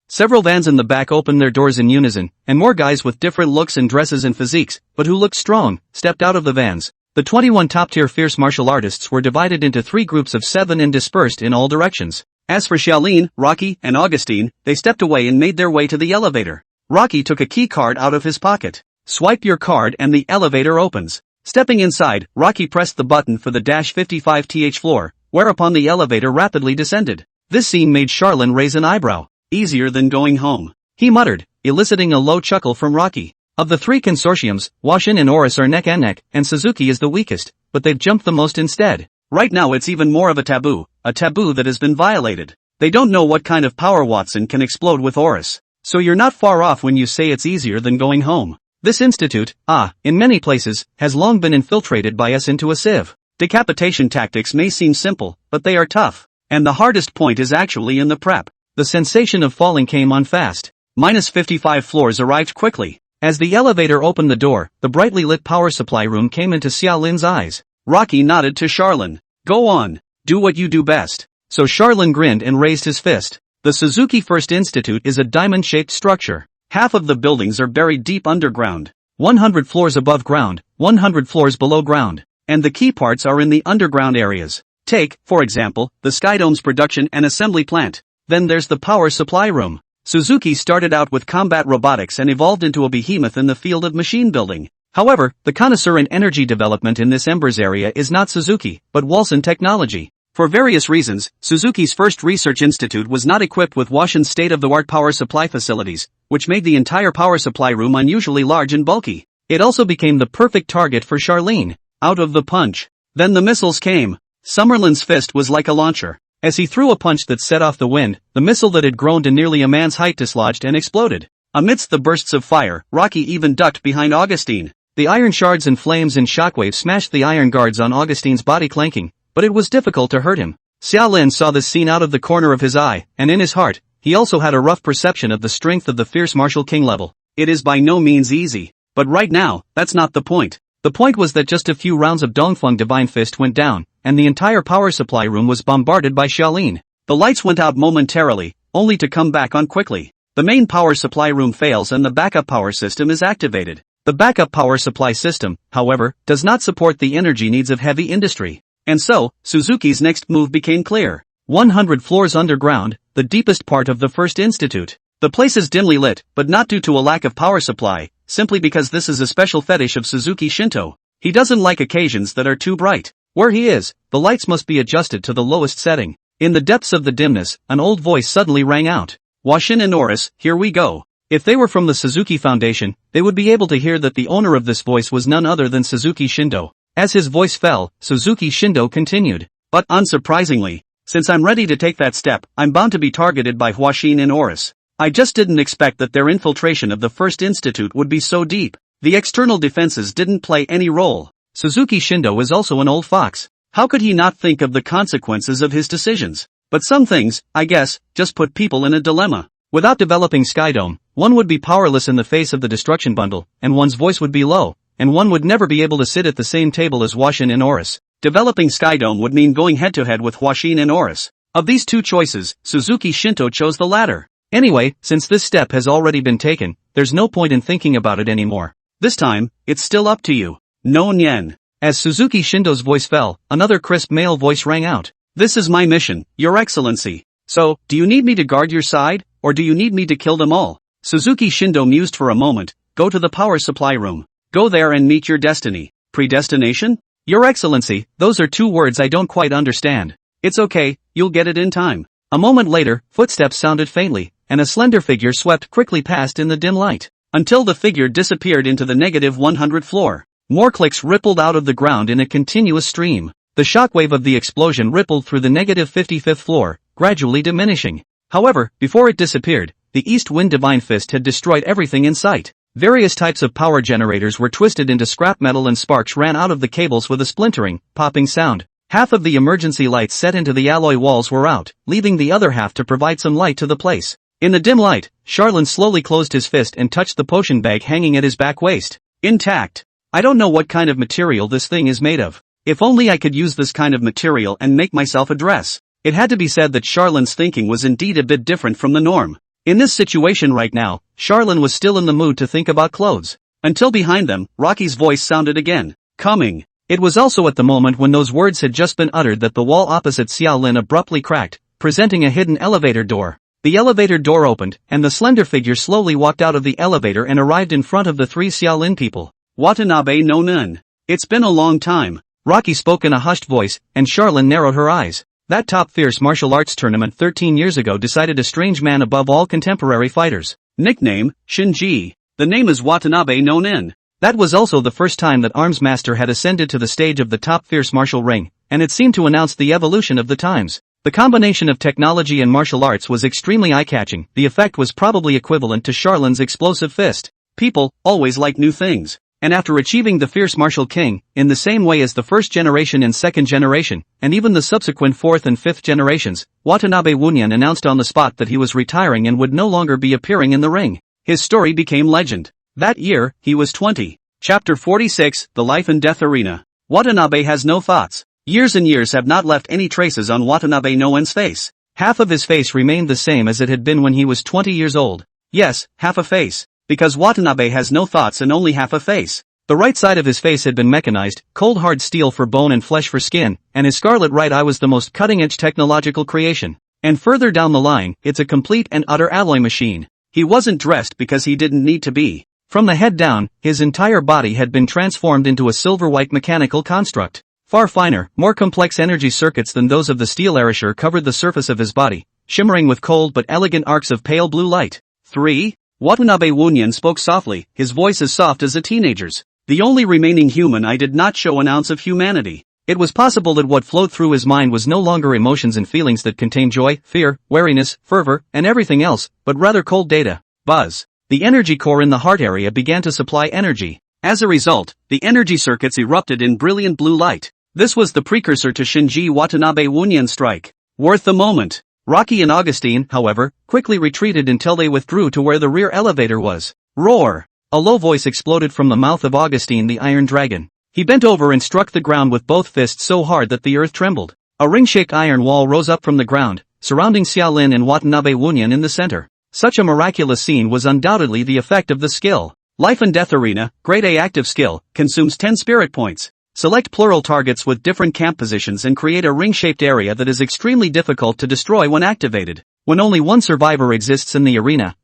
Several vans in the back opened their doors in unison, and more guys with different looks and dresses and physiques, but who looked strong, stepped out of the vans. The 21 top-tier fierce martial artists were divided into 3 groups of 7 and dispersed in all directions. As for Xiaolin, Rocky, and Augustine, they stepped away and made their way to the elevator. Rocky took a key card out of his pocket. Swipe your card and the elevator opens. Stepping inside, Rocky pressed the button for the -55th floor, whereupon the elevator rapidly descended. This scene made Charlin raise an eyebrow. Easier than going home, he muttered, eliciting a low chuckle from Rocky. Of the 3 consortiums, Washin and Oris are neck and neck, and Suzuki is the weakest, but they've jumped the most instead. Right now it's even more of a taboo that has been violated. They don't know what kind of power Watson can explode with Oris. So you're not far off when you say it's easier than going home. This institute, in many places, has long been infiltrated by us into a sieve. Decapitation tactics may seem simple, but they are tough. And the hardest point is actually in the prep. The sensation of falling came on fast. -55 floors arrived quickly. As the elevator opened the door, the brightly lit power supply room came into Xiaolin's eyes. Rocky nodded to Charlin. Go on. Do what you do best. So Charlin grinned and raised his fist. The Suzuki First Institute is a diamond-shaped structure. Half of the buildings are buried deep underground. 100 floors above ground, 100 floors below ground. And the key parts are in the underground areas. Take, for example, the Skydome's production and assembly plant. Then there's the power supply room. Suzuki started out with combat robotics and evolved into a behemoth in the field of machine building. However, the connoisseur in energy development in this Embers area is not Suzuki, but Walson Technology. For various reasons, Suzuki's first research institute was not equipped with Washin's state-of-the-art power supply facilities, which made the entire power supply room unusually large and bulky. It also became the perfect target for Charlene. Out of the punch. Then the missiles came. Summerlin's fist was like a launcher. As he threw a punch that set off the wind, the missile that had grown to nearly a man's height dislodged and exploded. Amidst the bursts of fire, Rocky even ducked behind Augustine. The iron shards and flames and shockwaves smashed the iron guards on Augustine's body, clanking, but it was difficult to hurt him. Xiaolin saw this scene out of the corner of his eye, and in his heart, he also had a rough perception of the strength of the fierce martial king level. It is by no means easy, but right now, that's not the point. The point was that just a few rounds of Dongfeng Divine Fist went down, and the entire power supply room was bombarded by Xiaolin. The lights went out momentarily, only to come back on quickly. The main power supply room fails and the backup power system is activated. The backup power supply system, however, does not support the energy needs of heavy industry. And so, Suzuki's next move became clear. 100 floors underground, the deepest part of the First Institute. The place is dimly lit, but not due to a lack of power supply, simply because this is a special fetish of Suzuki Shinto. He doesn't like occasions that are too bright. Where he is, the lights must be adjusted to the lowest setting. In the depths of the dimness, an old voice suddenly rang out. Washin and Oris, here we go. If they were from the Suzuki Foundation, they would be able to hear that the owner of this voice was none other than Suzuki Shindo. As his voice fell, Suzuki Shindo continued. But unsurprisingly, since I'm ready to take that step, I'm bound to be targeted by Washin and Oris. I just didn't expect that their infiltration of the First Institute would be so deep. The external defenses didn't play any role. Suzuki Shindo is also an old fox. How could he not think of the consequences of his decisions? But some things, I guess, just put people in a dilemma. Without developing Skydome, one would be powerless in the face of the destruction bundle, and one's voice would be low, and one would never be able to sit at the same table as Washin and Oris. Developing Skydome would mean going head-to-head with Washin and Oris. Of these two choices, Suzuki Shinto chose the latter. Anyway, since this step has already been taken, there's no point in thinking about it anymore. This time, it's still up to you. No Nyen. As Suzuki Shindo's voice fell, another crisp male voice rang out. This is my mission, Your Excellency. So, do you need me to guard your side, or do you need me to kill them all? Suzuki Shindo mused for a moment. Go to the power supply room. Go there and meet your destiny. Predestination? Your Excellency, those are two words I don't quite understand. It's okay, you'll get it in time. A moment later, footsteps sounded faintly, and a slender figure swept quickly past in the dim light. Until the figure disappeared into the -100 floor. More clicks rippled out of the ground in a continuous stream. The shockwave of the explosion rippled through the -55th floor, gradually diminishing. However, before it disappeared, the East Wind Divine Fist had destroyed everything in sight. Various types of power generators were twisted into scrap metal and sparks ran out of the cables with a splintering, popping sound. Half of the emergency lights set into the alloy walls were out, leaving the other half to provide some light to the place. In the dim light, Charlin slowly closed his fist and touched the potion bag hanging at his back waist. Intact. I don't know what kind of material this thing is made of. If only I could use this kind of material and make myself a dress. It had to be said that Charlin's thinking was indeed a bit different from the norm. In this situation right now, Charlin was still in the mood to think about clothes. Until behind them, Rocky's voice sounded again. Coming. It was also at the moment when those words had just been uttered that the wall opposite Xiaolin abruptly cracked, presenting a hidden elevator door. The elevator door opened, and the slender figure slowly walked out of the elevator and arrived in front of the three Xiaolin people. Watanabe no Nun. It's been a long time. Rocky spoke in a hushed voice, and Charlin narrowed her eyes. That top fierce martial arts tournament 13 years ago decided a strange man above all contemporary fighters. Nickname, Shinji. The name is Watanabe no Nin. That was also the first time that Arms Master had ascended to the stage of the top fierce martial ring, and it seemed to announce the evolution of the times. The combination of technology and martial arts was extremely eye-catching. The effect was probably equivalent to Charlin's explosive fist. People always like new things. And after achieving the fierce martial king, in the same way as the first generation and second generation, and even the subsequent fourth and fifth generations, Watanabe Wunyan announced on the spot that he was retiring and would no longer be appearing in the ring. His story became legend. That year, he was 20. Chapter 46, The Life and Death Arena. Watanabe has no thoughts. Years and years have not left any traces on Watanabe Noen's face. Half of his face remained the same as it had been when he was 20 years old. Yes, half a face. Because Watanabe has no thoughts and only half a face. The right side of his face had been mechanized, cold hard steel for bone and flesh for skin, and his scarlet right eye was the most cutting-edge technological creation. And further down the line, it's a complete and utter alloy machine. He wasn't dressed because he didn't need to be. From the head down, his entire body had been transformed into a silver-white mechanical construct. Far finer, more complex energy circuits than those of the steel Arisher covered the surface of his body, shimmering with cold but elegant arcs of pale blue light. 3. Watanabe Wunyan spoke softly, his voice as soft as a teenager's. The only remaining human I did not show an ounce of humanity. It was possible that what flowed through his mind was no longer emotions and feelings that contain joy, fear, wariness, fervor, and everything else, but rather cold data. Buzz. The energy core in the heart area began to supply energy. As a result, the energy circuits erupted in brilliant blue light. This was the precursor to Shinji Watanabe Wunyan strike. Worth the moment. Rocky and Augustine, however, quickly retreated until they withdrew to where the rear elevator was. Roar! A low voice exploded from the mouth of Augustine the Iron Dragon. He bent over and struck the ground with both fists so hard that the earth trembled. A ring-shaped iron wall rose up from the ground, surrounding Xiaolin and Watanabe Wunyan in the center. Such a miraculous scene was undoubtedly the effect of the skill. Life and Death Arena, Grade A active skill, consumes 10 spirit points. Select plural targets with different camp positions and create a ring-shaped area that is extremely difficult to destroy when activated. When only one survivor exists in the arena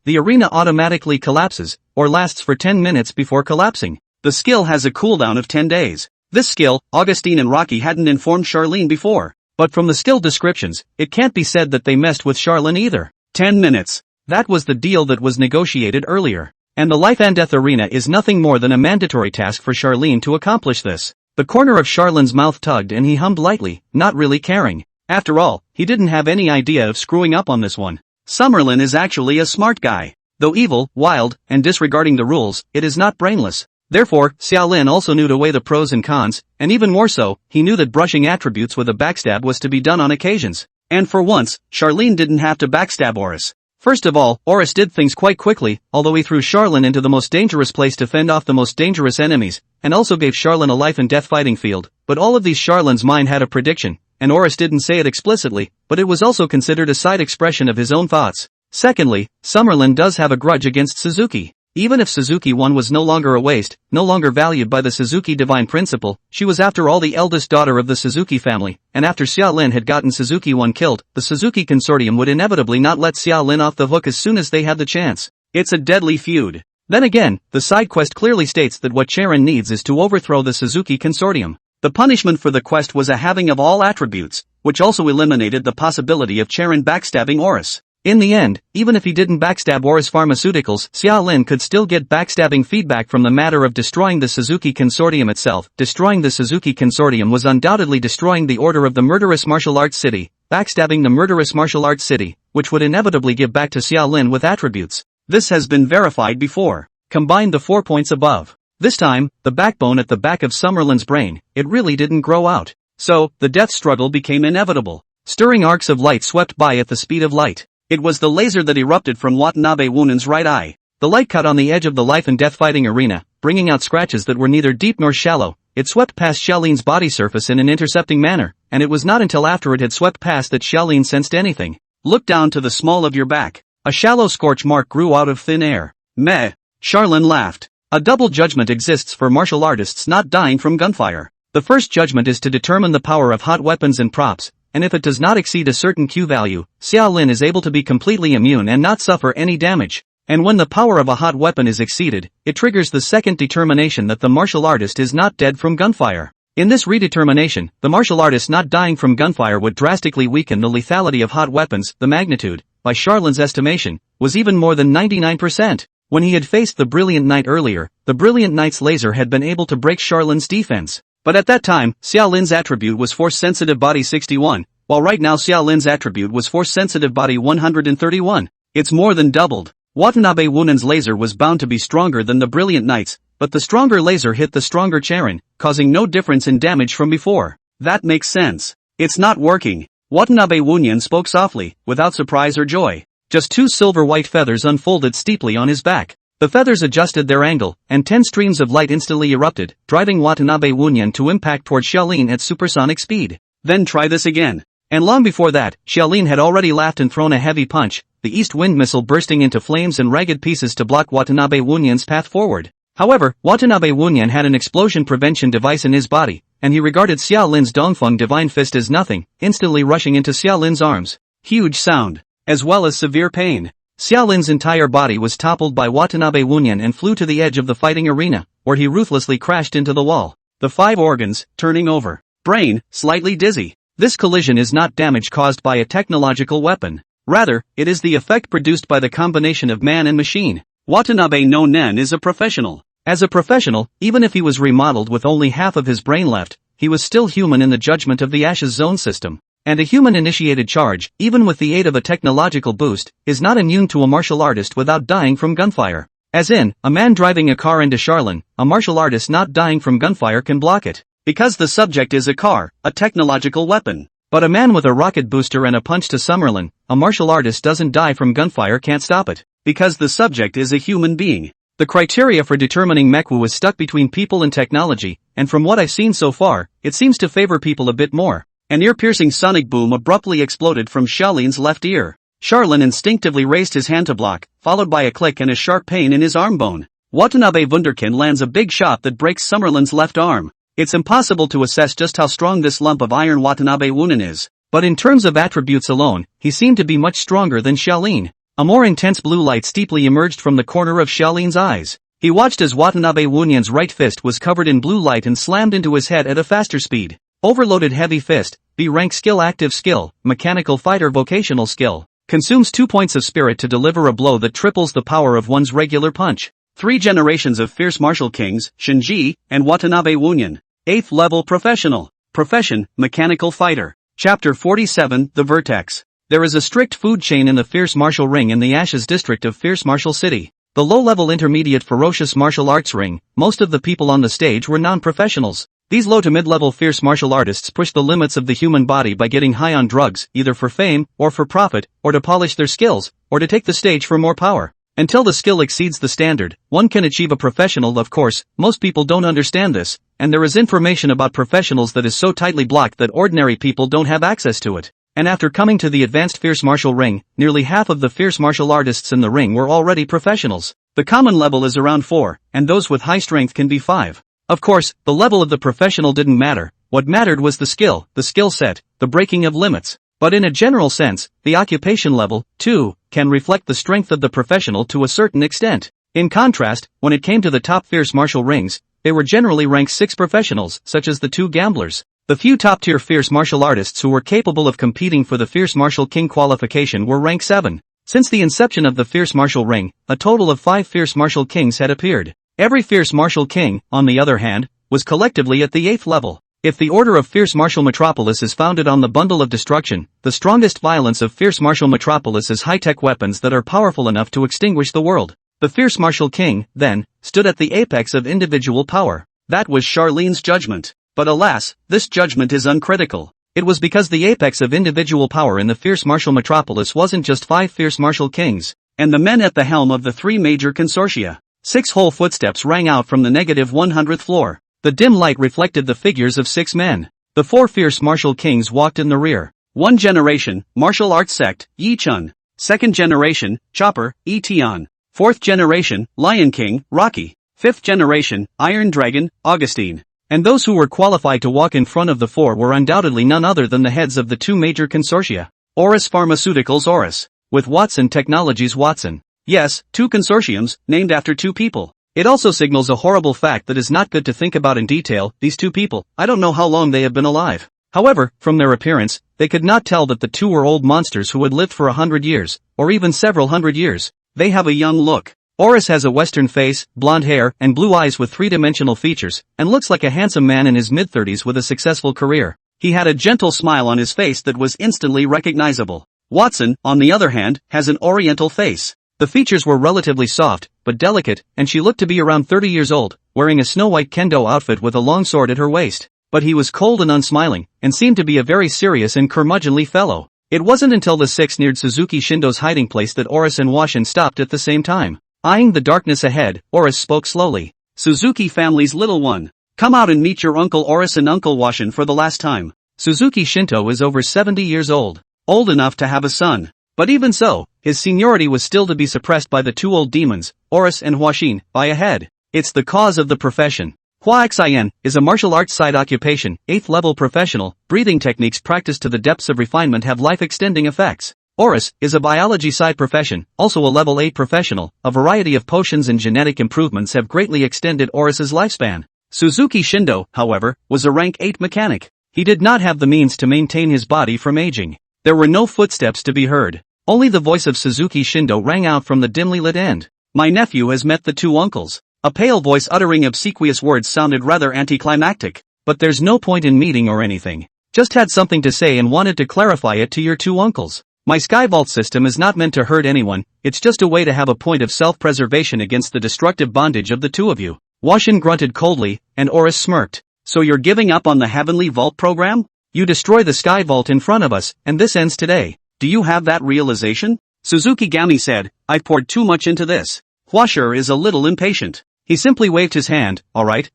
automatically collapses, or lasts for 10 minutes before collapsing. The skill has a cooldown of 10 days. This skill, Augustine and Rocky hadn't informed Charlene before. But from the skill descriptions, it can't be said that they messed with Charlene either. 10 minutes. That was the deal that was negotiated earlier. And the Life and Death Arena is nothing more than a mandatory task for Charlene to accomplish this. The corner of Charlene's mouth tugged and he hummed lightly, not really caring. After all, he didn't have any idea of screwing up on this one. Summerlin is actually a smart guy. Though evil, wild, and disregarding the rules, it is not brainless. Therefore, Xiaolin also knew to weigh the pros and cons, and even more so, he knew that brushing attributes with a backstab was to be done on occasions. And for once, Charlene didn't have to backstab Oris. First of all, Oris did things quite quickly, although he threw Charlene into the most dangerous place to fend off the most dangerous enemies, and also gave Charlene a life and death fighting field. But all of these Charlene's mind had a prediction, and Oris didn't say it explicitly, but it was also considered a side expression of his own thoughts. Secondly, Summerlin does have a grudge against Suzuki. Even if Suzuki 1 was no longer a waste, no longer valued by the Suzuki divine principle, she was after all the eldest daughter of the Suzuki family, and after Xiaolin had gotten Suzuki 1 killed, the Suzuki consortium would inevitably not let Xiaolin off the hook as soon as they had the chance. It's a deadly feud. Then again, the side quest clearly states that what Charon needs is to overthrow the Suzuki consortium. The punishment for the quest was a halving of all attributes, which also eliminated the possibility of Charon backstabbing Oris. In the end, even if he didn't backstab Oris Pharmaceuticals, Xiaolin could still get backstabbing feedback from the matter of destroying the Suzuki Consortium itself. Destroying the Suzuki Consortium was undoubtedly destroying the order of the murderous martial arts city, backstabbing the murderous martial arts city, which would inevitably give back to Xiaolin with attributes. This has been verified before. Combine the 4 points above. This time, the backbone at the back of Summerlin's brain, it really didn't grow out. So, the death struggle became inevitable. Stirring arcs of light swept by at the speed of light. It was the laser that erupted from Watanabe Wunan's right eye. The light cut on the edge of the life and death fighting arena, bringing out scratches that were neither deep nor shallow. It swept past Xiaolin's body surface in an intercepting manner, and it was not until after it had swept past that Xiaolin sensed anything. Look down to the small of your back. A shallow scorch mark grew out of thin air. Meh. Xiaolin laughed. A double judgment exists for martial artists not dying from gunfire. The first judgment is to determine the power of hot weapons and props, and if it does not exceed a certain Q value, Xiaolin is able to be completely immune and not suffer any damage. And when the power of a hot weapon is exceeded, it triggers the second determination that the martial artist is not dead from gunfire. In this redetermination, the martial artist not dying from gunfire would drastically weaken the lethality of hot weapons. The magnitude, by Xiaolin's estimation, was even more than 99%. When he had faced the Brilliant Knight earlier, the Brilliant Knight's laser had been able to break Xiaolin's defense. But at that time, Xiaolin's attribute was Force-Sensitive Body 61, while right now Xiaolin's attribute was Force-Sensitive Body 131. It's more than doubled. Watanabe Wunan's laser was bound to be stronger than the Brilliant Knight's, but the stronger laser hit the stronger Charon, causing no difference in damage from before. That makes sense. It's not working. Watanabe Wunan spoke softly, without surprise or joy. Just 2 silver-white feathers unfolded steeply on his back. The feathers adjusted their angle, and 10 streams of light instantly erupted, driving Watanabe Wunan to impact toward Xiaolin at supersonic speed. Then try this again. And long before that, Xiaolin had already laughed and thrown a heavy punch, the east wind missile bursting into flames and ragged pieces to block Watanabe Wunyan's path forward. However, Watanabe Wunyan had an explosion prevention device in his body, and he regarded Xiaolin's Dongfeng Divine Fist as nothing, instantly rushing into Xiaolin's arms. Huge sound, as well as severe pain. Xiaolin's entire body was toppled by Watanabe Wunyan and flew to the edge of the fighting arena, where he ruthlessly crashed into the wall. The 5 organs, turning over. Brain, slightly dizzy. This collision is not damage caused by a technological weapon. Rather, it is the effect produced by the combination of man and machine. Watanabe no Nen is a professional. As a professional, even if he was remodeled with only half of his brain left, he was still human in the judgment of the Ashes Zone system. And a human-initiated charge, even with the aid of a technological boost, is not immune to a martial artist without dying from gunfire. As in, a man driving a car into Charlene, a martial artist not dying from gunfire can block it. Because the subject is a car, a technological weapon. But a man with a rocket booster and a punch to Summerlin, a martial artist doesn't die from gunfire can't stop it. Because the subject is a human being. The criteria for determining Mekwu is stuck between people and technology, and from what I've seen so far, it seems to favor people a bit more. An ear-piercing sonic boom abruptly exploded from Xiaolin's left ear. Charlene instinctively raised his hand to block, followed by a click and a sharp pain in his arm bone. Watanabe Wunderkind lands a big shot that breaks Summerlin's left arm. It's impossible to assess just how strong this lump of iron Watanabe Wunan is, but in terms of attributes alone, he seemed to be much stronger than Xiaolin. A more intense blue light steeply emerged from the corner of Xiaolin's eyes. He watched as Watanabe Wunyan's right fist was covered in blue light and slammed into his head at a faster speed. Overloaded heavy fist, B-rank skill active skill, mechanical fighter vocational skill. Consumes 2 points of spirit to deliver a blow that triples the power of one's regular punch. 3 generations of fierce martial kings, Shinji, and Watanabe Wunyan. 8th level professional. Profession, mechanical fighter. Chapter 47, The Vertex. There is a strict food chain in the Fierce Martial Ring in the Ashes district of Fierce Martial City. The low-level intermediate ferocious martial arts ring, most of the people on the stage were non-professionals. These low to mid-level fierce martial artists push the limits of the human body by getting high on drugs, either for fame, or for profit, or to polish their skills, or to take the stage for more power. Until the skill exceeds the standard, one can achieve a professional. Of course, most people don't understand this, and there is information about professionals that is so tightly blocked that ordinary people don't have access to it. And after coming to the advanced Fierce Martial Ring, nearly half of the fierce martial artists in the ring were already professionals. The common level is around 4, and those with high strength can be 5. Of course, the level of the professional didn't matter. What mattered was the skill set, the breaking of limits. But in a general sense, the occupation level, too, can reflect the strength of the professional to a certain extent. In contrast, when it came to the top fierce martial rings, they were generally ranked 6 professionals, such as the 2 gamblers. The few top-tier fierce martial artists who were capable of competing for the Fierce Martial King qualification were rank 7. Since the inception of the Fierce Martial Ring, a total of 5 Fierce Martial Kings had appeared. Every Fierce Martial King, on the other hand, was collectively at the 8th level. If the Order of Fierce Martial Metropolis is founded on the Bundle of Destruction, the strongest violence of Fierce Martial Metropolis is high-tech weapons that are powerful enough to extinguish the world. The Fierce Martial King, then, stood at the apex of individual power. That was Charlene's judgment. But alas, this judgment is uncritical. It was because the apex of individual power in the fierce martial metropolis wasn't just 5 fierce martial kings, and the men at the helm of the 3 major consortia. 6 whole footsteps rang out from the -100th floor. The dim light reflected the figures of 6 men. The 4 fierce martial kings walked in the rear. 1 generation, martial arts sect, Yi Chun. 2nd generation, Chopper, Yi Tian. 4th generation, Lion King, Rocky. 5th generation, Iron Dragon, Augustine. And those who were qualified to walk in front of the 4 were undoubtedly none other than the heads of the 2 major consortia. Auris Pharmaceuticals Auris. With Watson Technologies Watson. Yes, 2 consortiums, named after 2 people. It also signals a horrible fact that is not good to think about in detail. These 2 people, I don't know how long they have been alive. However, from their appearance, they could not tell that the 2 were old monsters who had lived for 100 years, or even several hundred years. They have a young look. Auris has a Western face, blonde hair, and blue eyes with 3-dimensional features, and looks like a handsome man in his mid-30s with a successful career. He had a gentle smile on his face that was instantly recognizable. Watson, on the other hand, has an oriental face. The features were relatively soft, but delicate, and she looked to be around 30 years old, wearing a snow-white kendo outfit with a long sword at her waist. But he was cold and unsmiling, and seemed to be a very serious and curmudgeonly fellow. It wasn't until the 6 neared Suzuki Shindo's hiding place that Auris and Washin stopped at the same time. Eyeing the darkness ahead, Auris spoke slowly. Suzuki family's little one. Come out and meet your Uncle Auris and Uncle Washin for the last time. Suzuki Shinto is over 70 years old. Old enough to have a son. But even so, his seniority was still to be suppressed by the 2 old demons, Auris and Washin, by a head. It's the cause of the profession. Hua Xin is a martial arts side occupation, 8th level professional. Breathing techniques practiced to the depths of refinement have life-extending effects. Auris is a biology side profession, also a level 8 professional. A variety of potions and genetic improvements have greatly extended Auris's lifespan. Suzuki Shindo, however, was a rank 8 mechanic. He did not have the means to maintain his body from aging. There were no footsteps to be heard. Only the voice of Suzuki Shindo rang out from the dimly lit end. My nephew has met the 2 uncles. A pale voice uttering obsequious words sounded rather anticlimactic. But there's no point in meeting or anything. Just had something to say and wanted to clarify it to your 2 uncles. My Skyvault system is not meant to hurt anyone, it's just a way to have a point of self-preservation against the destructive bondage of the 2 of you. Washin grunted coldly, and Auris smirked. So you're giving up on the Heavenly Vault program? You destroy the Skyvault in front of us, and this ends today. Do you have that realization? Suzuki Gami said, I've poured too much into this. Huashir is a little impatient. He simply waved his hand. Alright,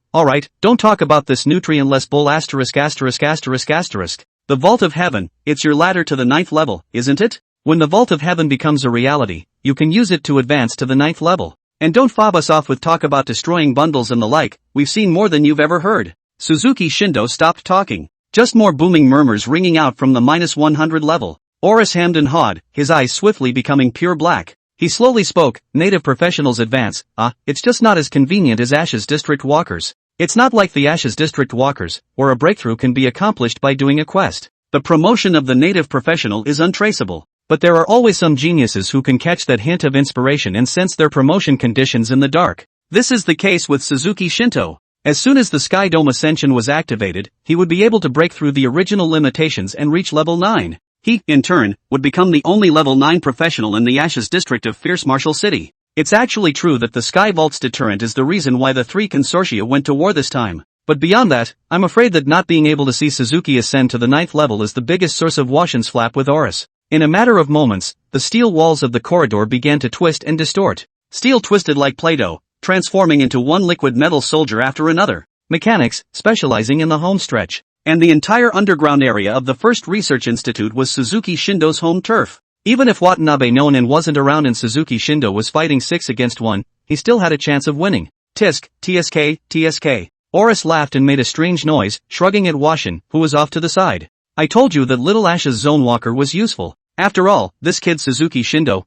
don't talk about this nutrient-less bull *******. The Vault of Heaven, it's your ladder to the 9th level, isn't it? When the Vault of Heaven becomes a reality, you can use it to advance to the 9th level. And don't fob us off with talk about destroying bundles and the like, we've seen more than you've ever heard. Suzuki Shindo stopped talking. Just more booming murmurs ringing out from the -100 level. Auris hemmed and hawed, his eyes swiftly becoming pure black. He slowly spoke, native professionals advance. It's just not as convenient as Ashes District walkers. It's not like the Ashes District walkers, where a breakthrough can be accomplished by doing a quest. The promotion of the native professional is untraceable. But there are always some geniuses who can catch that hint of inspiration and sense their promotion conditions in the dark. This is the case with Suzuki Shinto. As soon as the Sky Dome Ascension was activated, he would be able to break through the original limitations and reach level 9. He, in turn, would become the only level 9 professional in the Ashes District of Fierce Martial City. It's actually true that the Sky Vault's deterrent is the reason why the 3 consortia went to war this time. But beyond that, I'm afraid that not being able to see Suzuki ascend to the 9th level is the biggest source of Washin's flap with Auris. In a matter of moments, the steel walls of the corridor began to twist and distort. Steel twisted like Play-Doh, transforming into one liquid metal soldier after another. Mechanics, specializing in the home stretch. And the entire underground area of the First Research Institute was Suzuki Shindo's home turf. Even if Watanabe Nonin wasn't around and Suzuki Shindo was fighting 6 against 1, he still had a chance of winning. Tisk, TSK. Auris laughed and made a strange noise, shrugging at Washin, who was off to the side. I told you that Little Ash's Zone Walker was useful. After all, this kid Suzuki Shindo,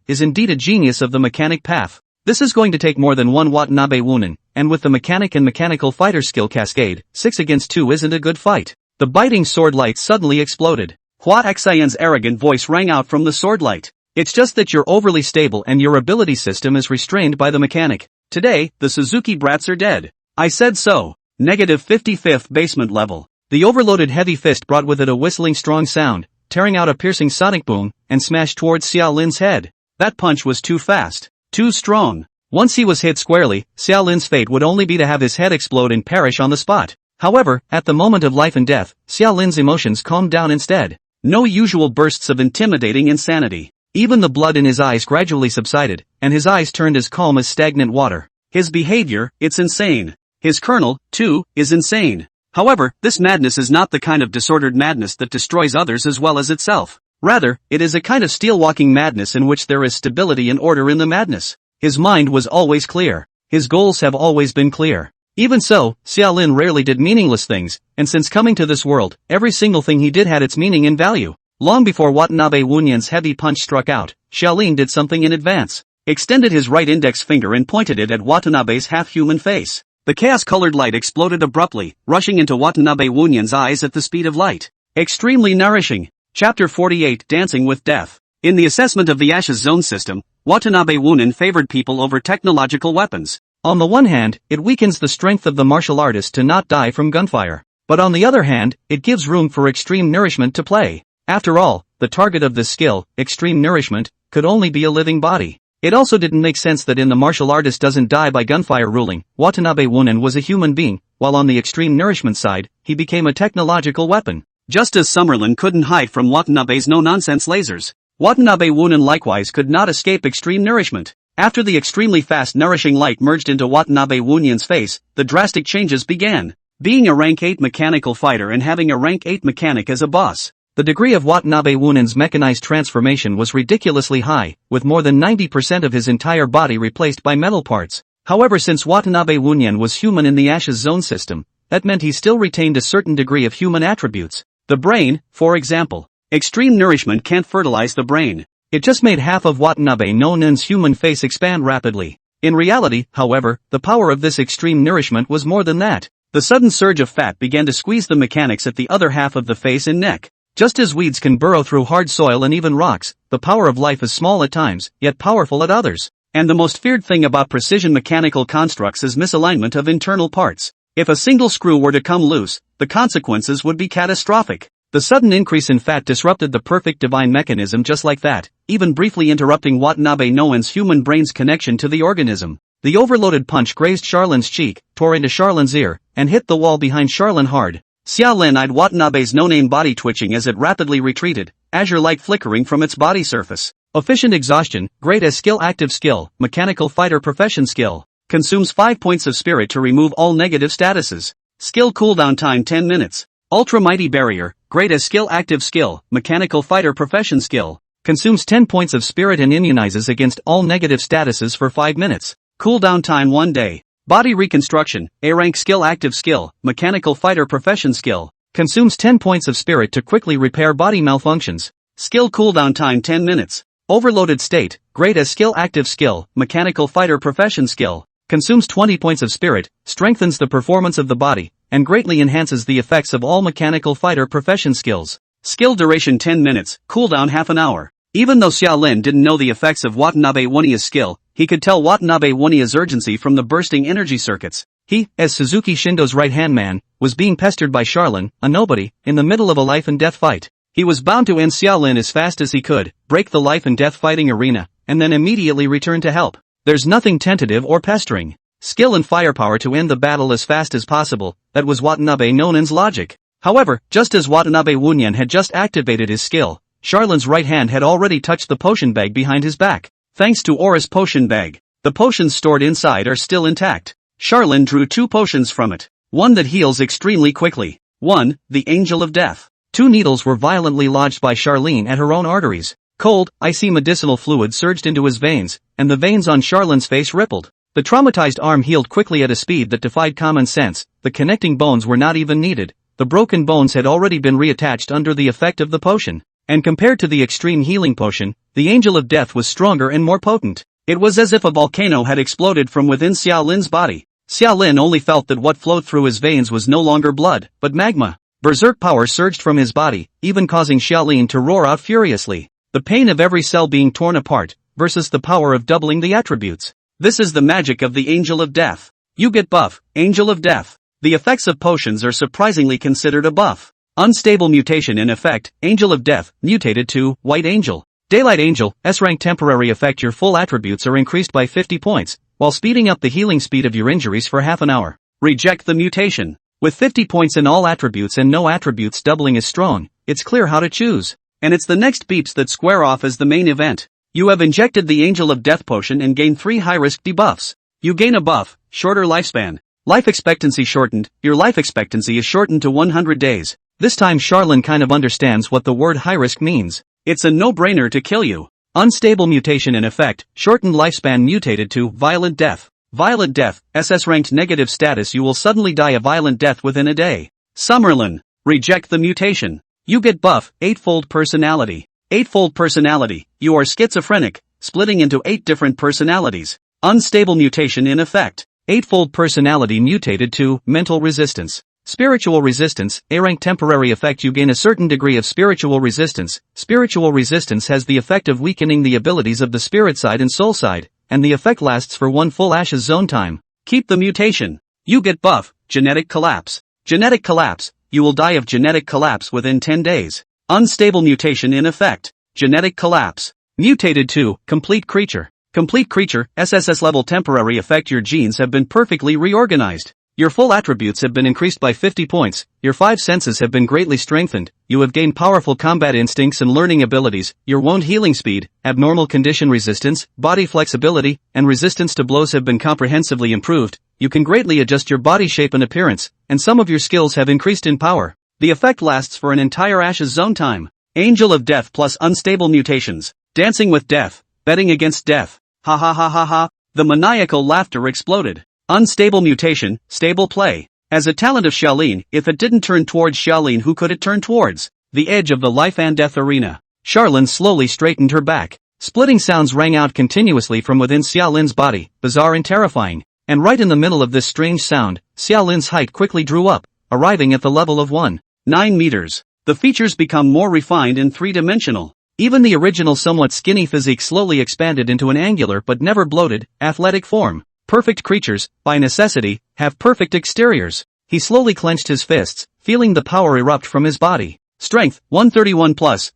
is indeed a genius of the mechanic path. This is going to take more than one Watanabe Wunin, and with the mechanic and mechanical fighter skill cascade, 6 against 2 isn't a good fight. The biting sword light suddenly exploded. Hua Xian's arrogant voice rang out from the sword light. It's just that you're overly stable and your ability system is restrained by the mechanic. Today, the Suzuki brats are dead. I said so. Negative 55th basement level. The overloaded heavy fist brought with it a whistling strong sound, tearing out a piercing sonic boom, and smashed towards Xiao Lin's head. That punch was too fast. Too strong. Once he was hit squarely, Xiao Lin's fate would only be to have his head explode and perish on the spot. However, at the moment of life and death, Xiaolin's emotions calmed down instead. No usual bursts of intimidating insanity. Even the blood in his eyes gradually subsided, and his eyes turned as calm as stagnant water. His behavior, it's insane. His colonel, too, is insane. However, this madness is not the kind of disordered madness that destroys others as well as itself. Rather, it is a kind of steel-walking madness in which there is stability and order in the madness. His mind was always clear. His goals have always been clear. Even so, Xiaolin rarely did meaningless things, and since coming to this world, every single thing he did had its meaning and value. Long before Watanabe Wunyan's heavy punch struck out, Xiaolin did something in advance. Extended his right index finger and pointed it at Watanabe's half-human face. The chaos-colored light exploded abruptly, rushing into Watanabe Wunyan's eyes at the speed of light. Extremely nourishing. Chapter 48 Dancing with Death. In the assessment of the Ashes Zone system, Watanabe Wunyan favored people over technological weapons. On the one hand, it weakens the strength of the martial artist to not die from gunfire. But on the other hand, it gives room for extreme nourishment to play. After all, the target of this skill, extreme nourishment, could only be a living body. It also didn't make sense that in the martial artist doesn't die by gunfire ruling, Watanabe Wunyan was a human being, while on the extreme nourishment side, he became a technological weapon. Just as Summerlin couldn't hide from Watanabe's no-nonsense lasers, Watanabe Wunyan likewise could not escape extreme nourishment. After the extremely fast nourishing light merged into Watanabe Wunyan's face, the drastic changes began. Being a rank 8 mechanical fighter and having a rank 8 mechanic as a boss. The degree of Watanabe Wunyan's mechanized transformation was ridiculously high, with more than 90% of his entire body replaced by metal parts. However, since Watanabe Wunyan was human in the Ashes Zone system, that meant he still retained a certain degree of human attributes. The brain, for example. Extreme nourishment can't fertilize the brain. It just made half of Watanabe Wunyan's human face expand rapidly. In reality, however, the power of this extreme nourishment was more than that. The sudden surge of fat began to squeeze the mechanics at the other half of the face and neck. Just as weeds can burrow through hard soil and even rocks, the power of life is small at times, yet powerful at others. And the most feared thing about precision mechanical constructs is misalignment of internal parts. If a single screw were to come loose, the consequences would be catastrophic. The sudden increase in fat disrupted the perfect divine mechanism just like that, even briefly interrupting Watanabe Wunyan's human brain's connection to the organism. The overloaded punch grazed Charlin's cheek, tore into Charlin's ear, and hit the wall behind Charlin hard. Xiaolin eyed Watanabe's no-name body twitching as it rapidly retreated, azure light flickering from its body surface. Efficient exhaustion, great as skill active skill, mechanical fighter profession skill. Consumes 5 points of spirit to remove all negative statuses. Skill cooldown time 10 minutes. Ultra mighty barrier, great as skill active skill, mechanical fighter profession skill. Consumes 10 points of spirit and immunizes against all negative statuses for 5 minutes. Cooldown time 1 day. Body reconstruction, A-rank skill active skill, mechanical fighter profession skill. Consumes 10 points of spirit to quickly repair body malfunctions. Skill cooldown time 10 minutes. Overloaded state, great as skill active skill, mechanical fighter profession skill. Consumes 20 points of spirit, strengthens the performance of the body, and greatly enhances the effects of all mechanical fighter profession skills. Skill duration 10 minutes, cooldown half an hour. Even though Xiaolin didn't know the effects of Watanabe Wunya's skill, he could tell Watanabe Wunya's urgency from the bursting energy circuits. He, as Suzuki Shindo's right-hand man, was being pestered by Charlin, a nobody, in the middle of a life-and-death fight. He was bound to end Xiaolin as fast as he could, break the life-and-death fighting arena, and then immediately return to help. There's nothing tentative or pestering. Skill and firepower to end the battle as fast as possible, that was Watanabe Wunyan's logic. However, just as Watanabe Wunyan had just activated his skill, Charlin's right hand had already touched the potion bag behind his back. Thanks to Aura's potion bag, the potions stored inside are still intact. Charlin drew 2 potions from it. One that heals extremely quickly. One, the Angel of Death. 2 needles were violently lodged by Charlene at her own arteries. Cold, icy medicinal fluid surged into his veins, and the veins on Charlin's face rippled. The traumatized arm healed quickly at a speed that defied common sense. The connecting bones were not even needed. The broken bones had already been reattached under the effect of the potion. And compared to the extreme healing potion, the Angel of Death was stronger and more potent. It was as if a volcano had exploded from within Xiaolin's body. Xiaolin only felt that what flowed through his veins was no longer blood, but magma. Berserk power surged from his body, even causing Xiaolin to roar out furiously. The pain of every cell being torn apart, versus the power of doubling the attributes. This is the magic of the Angel of Death. You get buff, Angel of Death. The effects of potions are surprisingly considered a buff. Unstable mutation in effect, Angel of Death, mutated to White Angel. Daylight Angel, S-rank temporary effect. Your full attributes are increased by 50 points, while speeding up the healing speed of your injuries for half an hour. Reject the mutation. With 50 points in all attributes and no attributes doubling is strong, it's clear how to choose. And it's the next beeps that square off as the main event. You have injected the Angel of Death potion and gain 3 high-risk debuffs. You gain a buff, shorter lifespan. Life expectancy shortened. Your life expectancy is shortened to 100 days. This time Charlene kind of understands what the word high-risk means. It's a no-brainer to kill you. Unstable mutation in effect, shortened lifespan mutated to violent death. Violent death, SS ranked negative status. You will suddenly die a violent death within a day. Summerlin, reject the mutation. You get buff, 8-fold personality. 8-fold personality, you are schizophrenic, splitting into 8 different personalities. Unstable mutation in effect. 8-fold personality mutated to mental resistance. Spiritual resistance, A-rank temporary effect. You gain a certain degree of spiritual resistance. Spiritual resistance has the effect of weakening the abilities of the spirit side and soul side, and the effect lasts for 1 full Ashes zone time. Keep the mutation. You get buff, genetic collapse. Genetic collapse, you will die of genetic collapse within 10 days. Unstable mutation in effect. Genetic collapse. Mutated to complete creature. Complete creature, SSS level temporary effect. Your genes have been perfectly reorganized. Your full attributes have been increased by 50 points, your 5 senses have been greatly strengthened, you have gained powerful combat instincts and learning abilities, your wound healing speed, abnormal condition resistance, body flexibility, and resistance to blows have been comprehensively improved, you can greatly adjust your body shape and appearance, and some of your skills have increased in power. The effect lasts for an entire Ashes zone time. Angel of Death plus unstable mutations. Dancing with death, betting against death. Ha ha ha ha ha, the maniacal laughter exploded. Unstable mutation, stable play. As a talent of Xiaolin, if it didn't turn towards Xiaolin, who could it turn towards? The edge of the life and death arena. Charlene slowly straightened her back. Splitting sounds rang out continuously from within Xiaolin's body, bizarre and terrifying. And right in the middle of this strange sound, Xiaolin's height quickly drew up, arriving at the level of 9 meters. The features become more refined and 3-dimensional. Even the original somewhat skinny physique slowly expanded into an angular but never bloated, athletic form. Perfect creatures, by necessity, have perfect exteriors. He slowly clenched his fists, feeling the power erupt from his body. Strength, 131 plus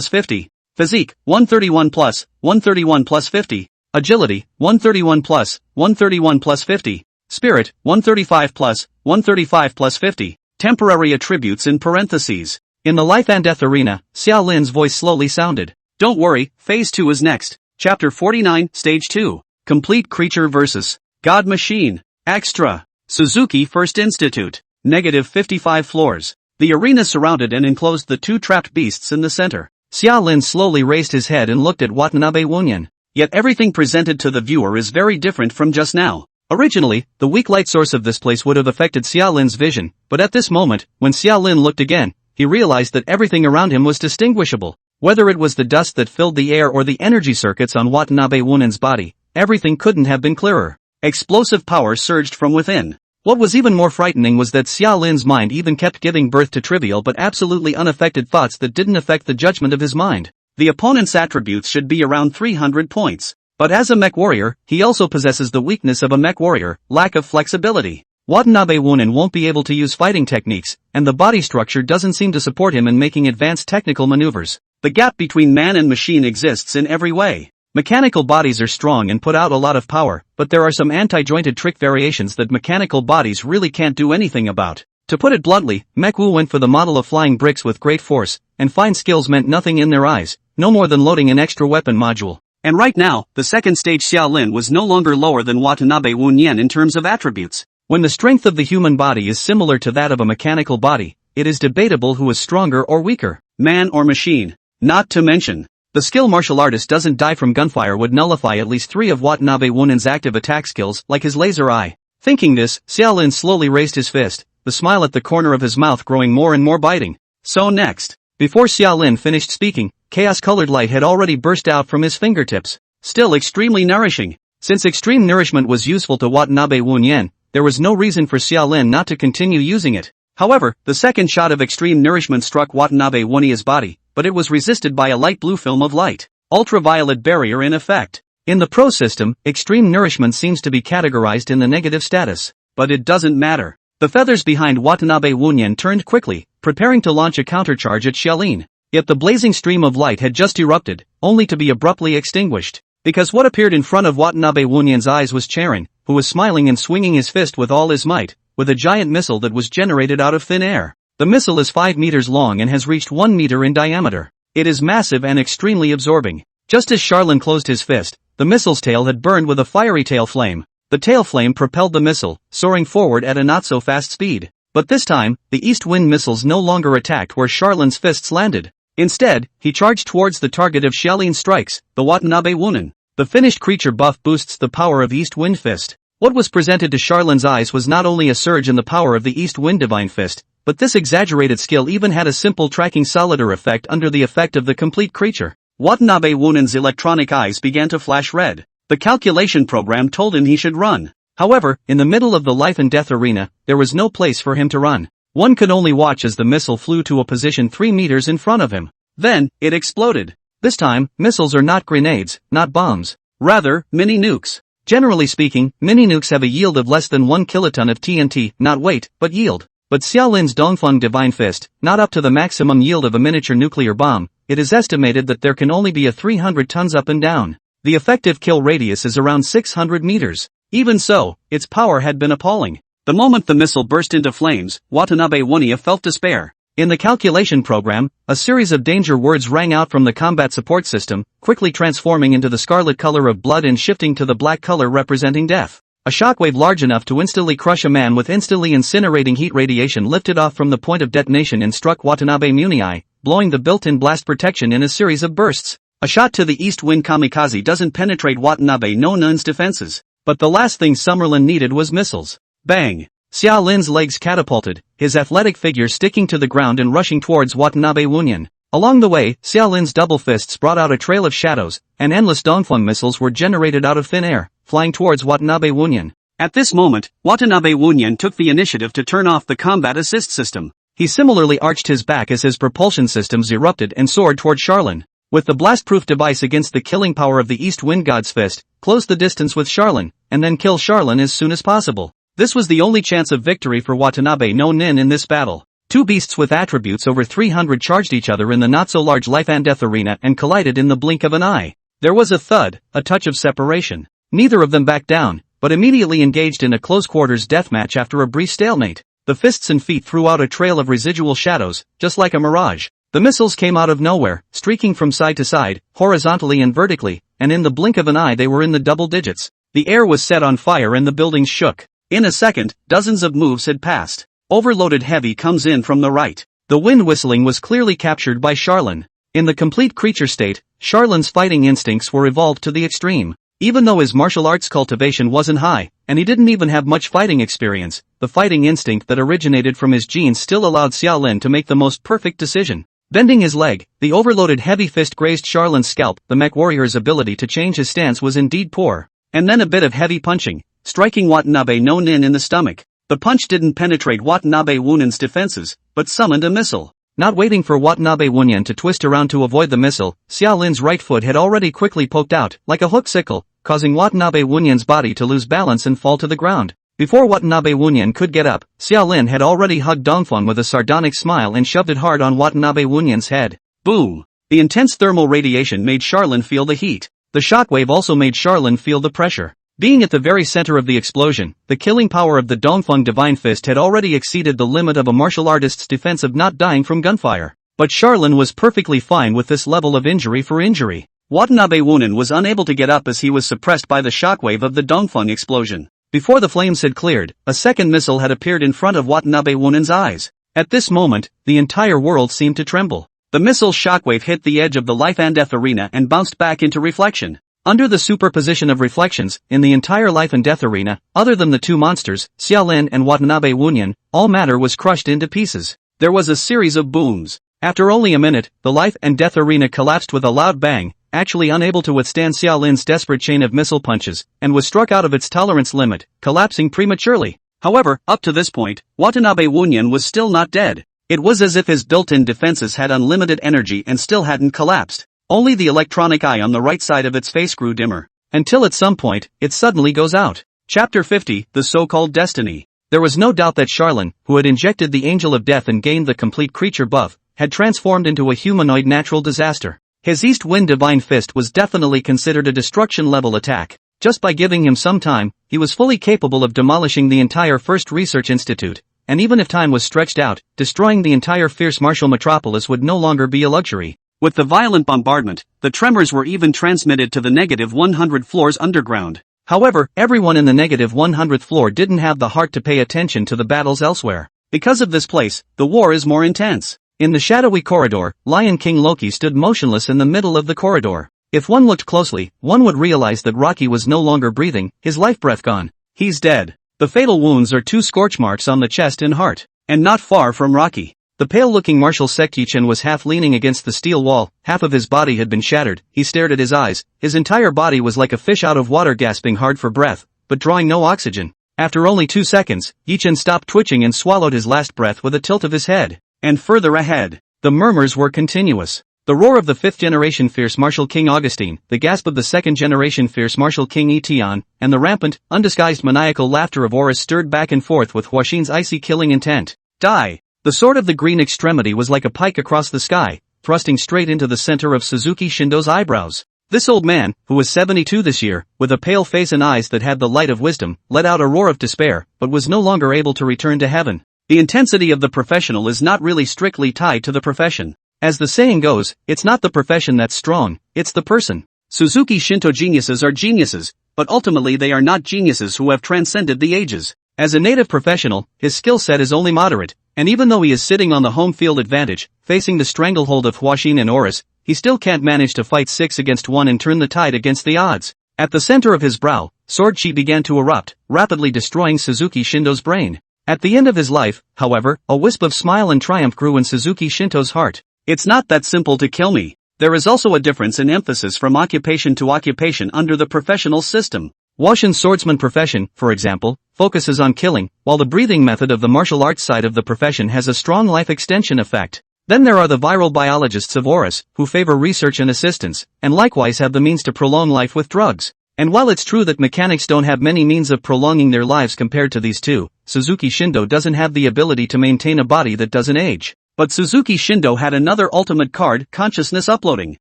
50. Physique, 131 plus 50. Agility, 131 plus 50. Spirit, 135 plus 50. Temporary attributes in parentheses. In the life and death arena, Xiaolin's voice slowly sounded. Don't worry, Phase 2 is next. Chapter 49, Stage 2. Complete Creature vs. God Machine. Extra. Suzuki First Institute. Negative 55 floors. The arena surrounded and enclosed the 2 trapped beasts in the center. Xiaolin slowly raised his head and looked at Watanabe Wunyan. Yet everything presented to the viewer is very different from just now. Originally, the weak light source of this place would have affected Xiaolin's vision, but at this moment, when Xiaolin looked again, he realized that everything around him was distinguishable. Whether it was the dust that filled the air or the energy circuits on Watanabe Wunyan's body, everything couldn't have been clearer. Explosive power surged from within. What was even more frightening was that Xiaolin's mind even kept giving birth to trivial but absolutely unaffected thoughts that didn't affect the judgment of his mind. The opponent's attributes should be around 300 points. But as a mech warrior, he also possesses the weakness of a mech warrior, lack of flexibility. Watanabe Wunyan won't be able to use fighting techniques, and the body structure doesn't seem to support him in making advanced technical maneuvers. The gap between man and machine exists in every way. Mechanical bodies are strong and put out a lot of power, but there are some anti-jointed trick variations that mechanical bodies really can't do anything about. To put it bluntly, Mech Wu went for the model of flying bricks with great force, and fine skills meant nothing in their eyes, no more than loading an extra weapon module. And right now, the second stage Xiaolin was no longer lower than Watanabe Wunyan in terms of attributes. When the strength of the human body is similar to that of a mechanical body, it is debatable who is stronger or weaker. Man or machine. Not to mention, the skill martial artist doesn't die from gunfire would nullify at least 3 of Watanabe Wunyan's active attack skills, like his laser eye. Thinking this, Xiaolin slowly raised his fist, the smile at the corner of his mouth growing more and more biting. So next. Before Xiaolin finished speaking, chaos-colored light had already burst out from his fingertips. Still extremely nourishing. Since extreme nourishment was useful to Watanabe Wunyan, there was no reason for Xiaolin not to continue using it. However, the second shot of extreme nourishment struck Watanabe Wunyan's body, but it was resisted by a light blue film of light. Ultraviolet barrier in effect. In the Pro system, extreme nourishment seems to be categorized in the negative status. But it doesn't matter. The feathers behind Watanabe Wunyan turned quickly, preparing to launch a countercharge at Xiaolin. Yet the blazing stream of light had just erupted, only to be abruptly extinguished. Because what appeared in front of Watanabe Wunyan's eyes was Charon, who was smiling and swinging his fist with all his might, with a giant missile that was generated out of thin air. The missile is 5 meters long and has reached 1 meter in diameter. It is massive and extremely absorbing. Just as Charlin closed his fist, the missile's tail had burned with a fiery tail flame. The tail flame propelled the missile, soaring forward at a not-so-fast speed. But this time, the east wind missiles no longer attacked where Charlin's fists landed. Instead, he charged towards the target of Xiaolin's strikes, the Watanabe Wunen. The finished creature buff boosts the power of East Wind Fist. What was presented to Charlin's eyes was not only a surge in the power of the East Wind Divine Fist, but this exaggerated skill even had a simple tracking solider effect under the effect of the complete creature. Watanabe Wunen's electronic eyes began to flash red. The calculation program told him he should run. However, in the middle of the life and death arena, there was no place for him to run. One could only watch as the missile flew to a position 3 meters in front of him. Then, it exploded. This time, missiles are not grenades, not bombs. Rather, mini-nukes. Generally speaking, mini-nukes have a yield of less than 1 kiloton of TNT, not weight, but yield. But Xiaolin's Dongfeng Divine Fist, not up to the maximum yield of a miniature nuclear bomb, it is estimated that there can only be a 300 tons up and down. The effective kill radius is around 600 meters. Even so, its power had been appalling. The moment the missile burst into flames, Watanabe Wunia felt despair. In the calculation program, a series of danger words rang out from the combat support system, quickly transforming into the scarlet color of blood and shifting to the black color representing death. A shockwave large enough to instantly crush a man with instantly incinerating heat radiation lifted off from the point of detonation and struck Watanabe Munii, blowing the built-in blast protection in a series of bursts. A shot to the east wind kamikaze doesn't penetrate Watanabe no Nun's defenses. But the last thing Summerlin needed was missiles. Bang! Xiao Lin's legs catapulted, his athletic figure sticking to the ground and rushing towards Watanabe Wunyan. Along the way, Xiao Lin's double fists brought out a trail of shadows, and endless Dongfeng missiles were generated out of thin air, flying towards Watanabe Wunyan. At this moment, Watanabe Wunyan took the initiative to turn off the combat assist system. He similarly arched his back as his propulsion systems erupted and soared toward Charlin. With the blast-proof device against the killing power of the East Wind God's fist, close the distance with Charlin, and then kill Charlin as soon as possible. This was the only chance of victory for Watanabe no Nin in this battle. Two beasts with attributes over 300 charged each other in the not-so-large life and death arena and collided in the blink of an eye. There was a thud, a touch of separation. Neither of them backed down, but immediately engaged in a close-quarters deathmatch after a brief stalemate. The fists and feet threw out a trail of residual shadows, just like a mirage. The missiles came out of nowhere, streaking from side to side, horizontally and vertically, and in the blink of an eye they were in the double digits. The air was set on fire and the buildings shook. In a second, dozens of moves had passed. Overloaded heavy comes in from the right. The wind whistling was clearly captured by Charlin. In the complete creature state, Charlin's fighting instincts were evolved to the extreme. Even though his martial arts cultivation wasn't high, and he didn't even have much fighting experience, the fighting instinct that originated from his genes still allowed Xiaolin to make the most perfect decision. Bending his leg, the overloaded heavy fist grazed Charlin's scalp. The mech warrior's ability to change his stance was indeed poor. And then a bit of heavy punching, striking Watanabe no Nin in the stomach. The punch didn't penetrate Watanabe Wunan's defenses, but summoned a missile. Not waiting for Watanabe Wunyan to twist around to avoid the missile, Xiaolin's right foot had already quickly poked out, like a hook sickle, causing Watanabe Wunyan's body to lose balance and fall to the ground. Before Watanabe Wunyan could get up, Xiaolin had already hugged Dongfeng with a sardonic smile and shoved it hard on Watanabe Wunyan's head. Boom! The intense thermal radiation made Charlin feel the heat. The shockwave also made Charlin feel the pressure. Being at the very center of the explosion, the killing power of the Dongfeng Divine Fist had already exceeded the limit of a martial artist's defense of not dying from gunfire. But Charlin was perfectly fine with this level of injury for injury. Watanabe Wunan was unable to get up as he was suppressed by the shockwave of the Dongfeng explosion. Before the flames had cleared, a second missile had appeared in front of Watanabe Wunan's eyes. At this moment, the entire world seemed to tremble. The missile's shockwave hit the edge of the life and death arena and bounced back into reflection. Under the superposition of reflections, in the entire life and death arena, other than the two monsters, Xiaolin and Watanabe Wunyan, all matter was crushed into pieces. There was a series of booms. After only a minute, the life and death arena collapsed with a loud bang, actually unable to withstand Xiaolin's desperate chain of missile punches, and was struck out of its tolerance limit, collapsing prematurely. However, up to this point, Watanabe Wunyan was still not dead. It was as if his built-in defenses had unlimited energy and still hadn't collapsed. Only the electronic eye on the right side of its face grew dimmer. Until at some point, it suddenly goes out. Chapter 50, The So-Called Destiny. There was no doubt that Charlin, who had injected the Angel of Death and gained the complete creature buff, had transformed into a humanoid natural disaster. His East Wind Divine Fist was definitely considered a destruction-level attack. Just by giving him some time, he was fully capable of demolishing the entire First Research Institute, and even if time was stretched out, destroying the entire fierce martial metropolis would no longer be a luxury. With the violent bombardment, the tremors were even transmitted to the negative 100 floors underground. However, everyone in the negative 100th floor didn't have the heart to pay attention to the battles elsewhere. Because of this place, the war is more intense. In the shadowy corridor, Lion King Loki stood motionless in the middle of the corridor. If one looked closely, one would realize that Rocky was no longer breathing, his life breath gone. He's dead. The fatal wounds are 2 scorch marks on the chest and heart. And not far from Rocky. The pale-looking Marshal Sekti-chan was half leaning against the steel wall, half of his body had been shattered, he stared at his eyes, his entire body was like a fish out of water gasping hard for breath, but drawing no oxygen. After only 2 seconds, Yi-chan stopped twitching and swallowed his last breath with a tilt of his head. And further ahead, the murmurs were continuous. The roar of the 5th-generation Fierce Marshal King Augustine, the gasp of the 2nd-generation Fierce Marshal King Etian, and the rampant, undisguised maniacal laughter of Horus stirred back and forth with Huashin's icy killing intent. Die! The sword of the green extremity was like a pike across the sky, thrusting straight into the center of Suzuki Shindo's eyebrows. This old man, who was 72 this year, with a pale face and eyes that had the light of wisdom, let out a roar of despair, but was no longer able to return to heaven. The intensity of the professional is not really strictly tied to the profession. As the saying goes, it's not the profession that's strong, it's the person. Suzuki Shinto geniuses are geniuses, but ultimately they are not geniuses who have transcended the ages. As a native professional, his skill set is only moderate, and even though he is sitting on the home field advantage, facing the stranglehold of Huashin and Horus, he still can't manage to fight 6 against 1 and turn the tide against the odds. At the center of his brow, sword chi began to erupt, rapidly destroying Suzuki Shindo's brain. At the end of his life, however, a wisp of smile and triumph grew in Suzuki Shinto's heart. It's not that simple to kill me. There is also a difference in emphasis from occupation to occupation under the professional system. Huashin's swordsman profession, for example, focuses on killing, while the breathing method of the martial arts side of the profession has a strong life extension effect. Then there are the viral biologists of Horus, who favor research and assistance, and likewise have the means to prolong life with drugs. And while it's true that mechanics don't have many means of prolonging their lives compared to these two, Suzuki Shindo doesn't have the ability to maintain a body that doesn't age. But Suzuki Shindo had another ultimate card, consciousness uploading.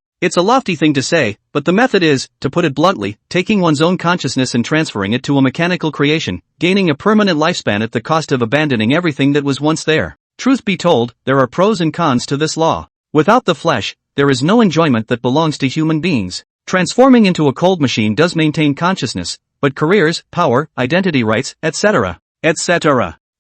It's a lofty thing to say, but the method is, to put it bluntly, taking one's own consciousness and transferring it to a mechanical creation, gaining a permanent lifespan at the cost of abandoning everything that was once there. Truth be told, there are pros and cons to this law. Without the flesh, there is no enjoyment that belongs to human beings. Transforming into a cold machine does maintain consciousness, but careers, power, identity rights, etc.,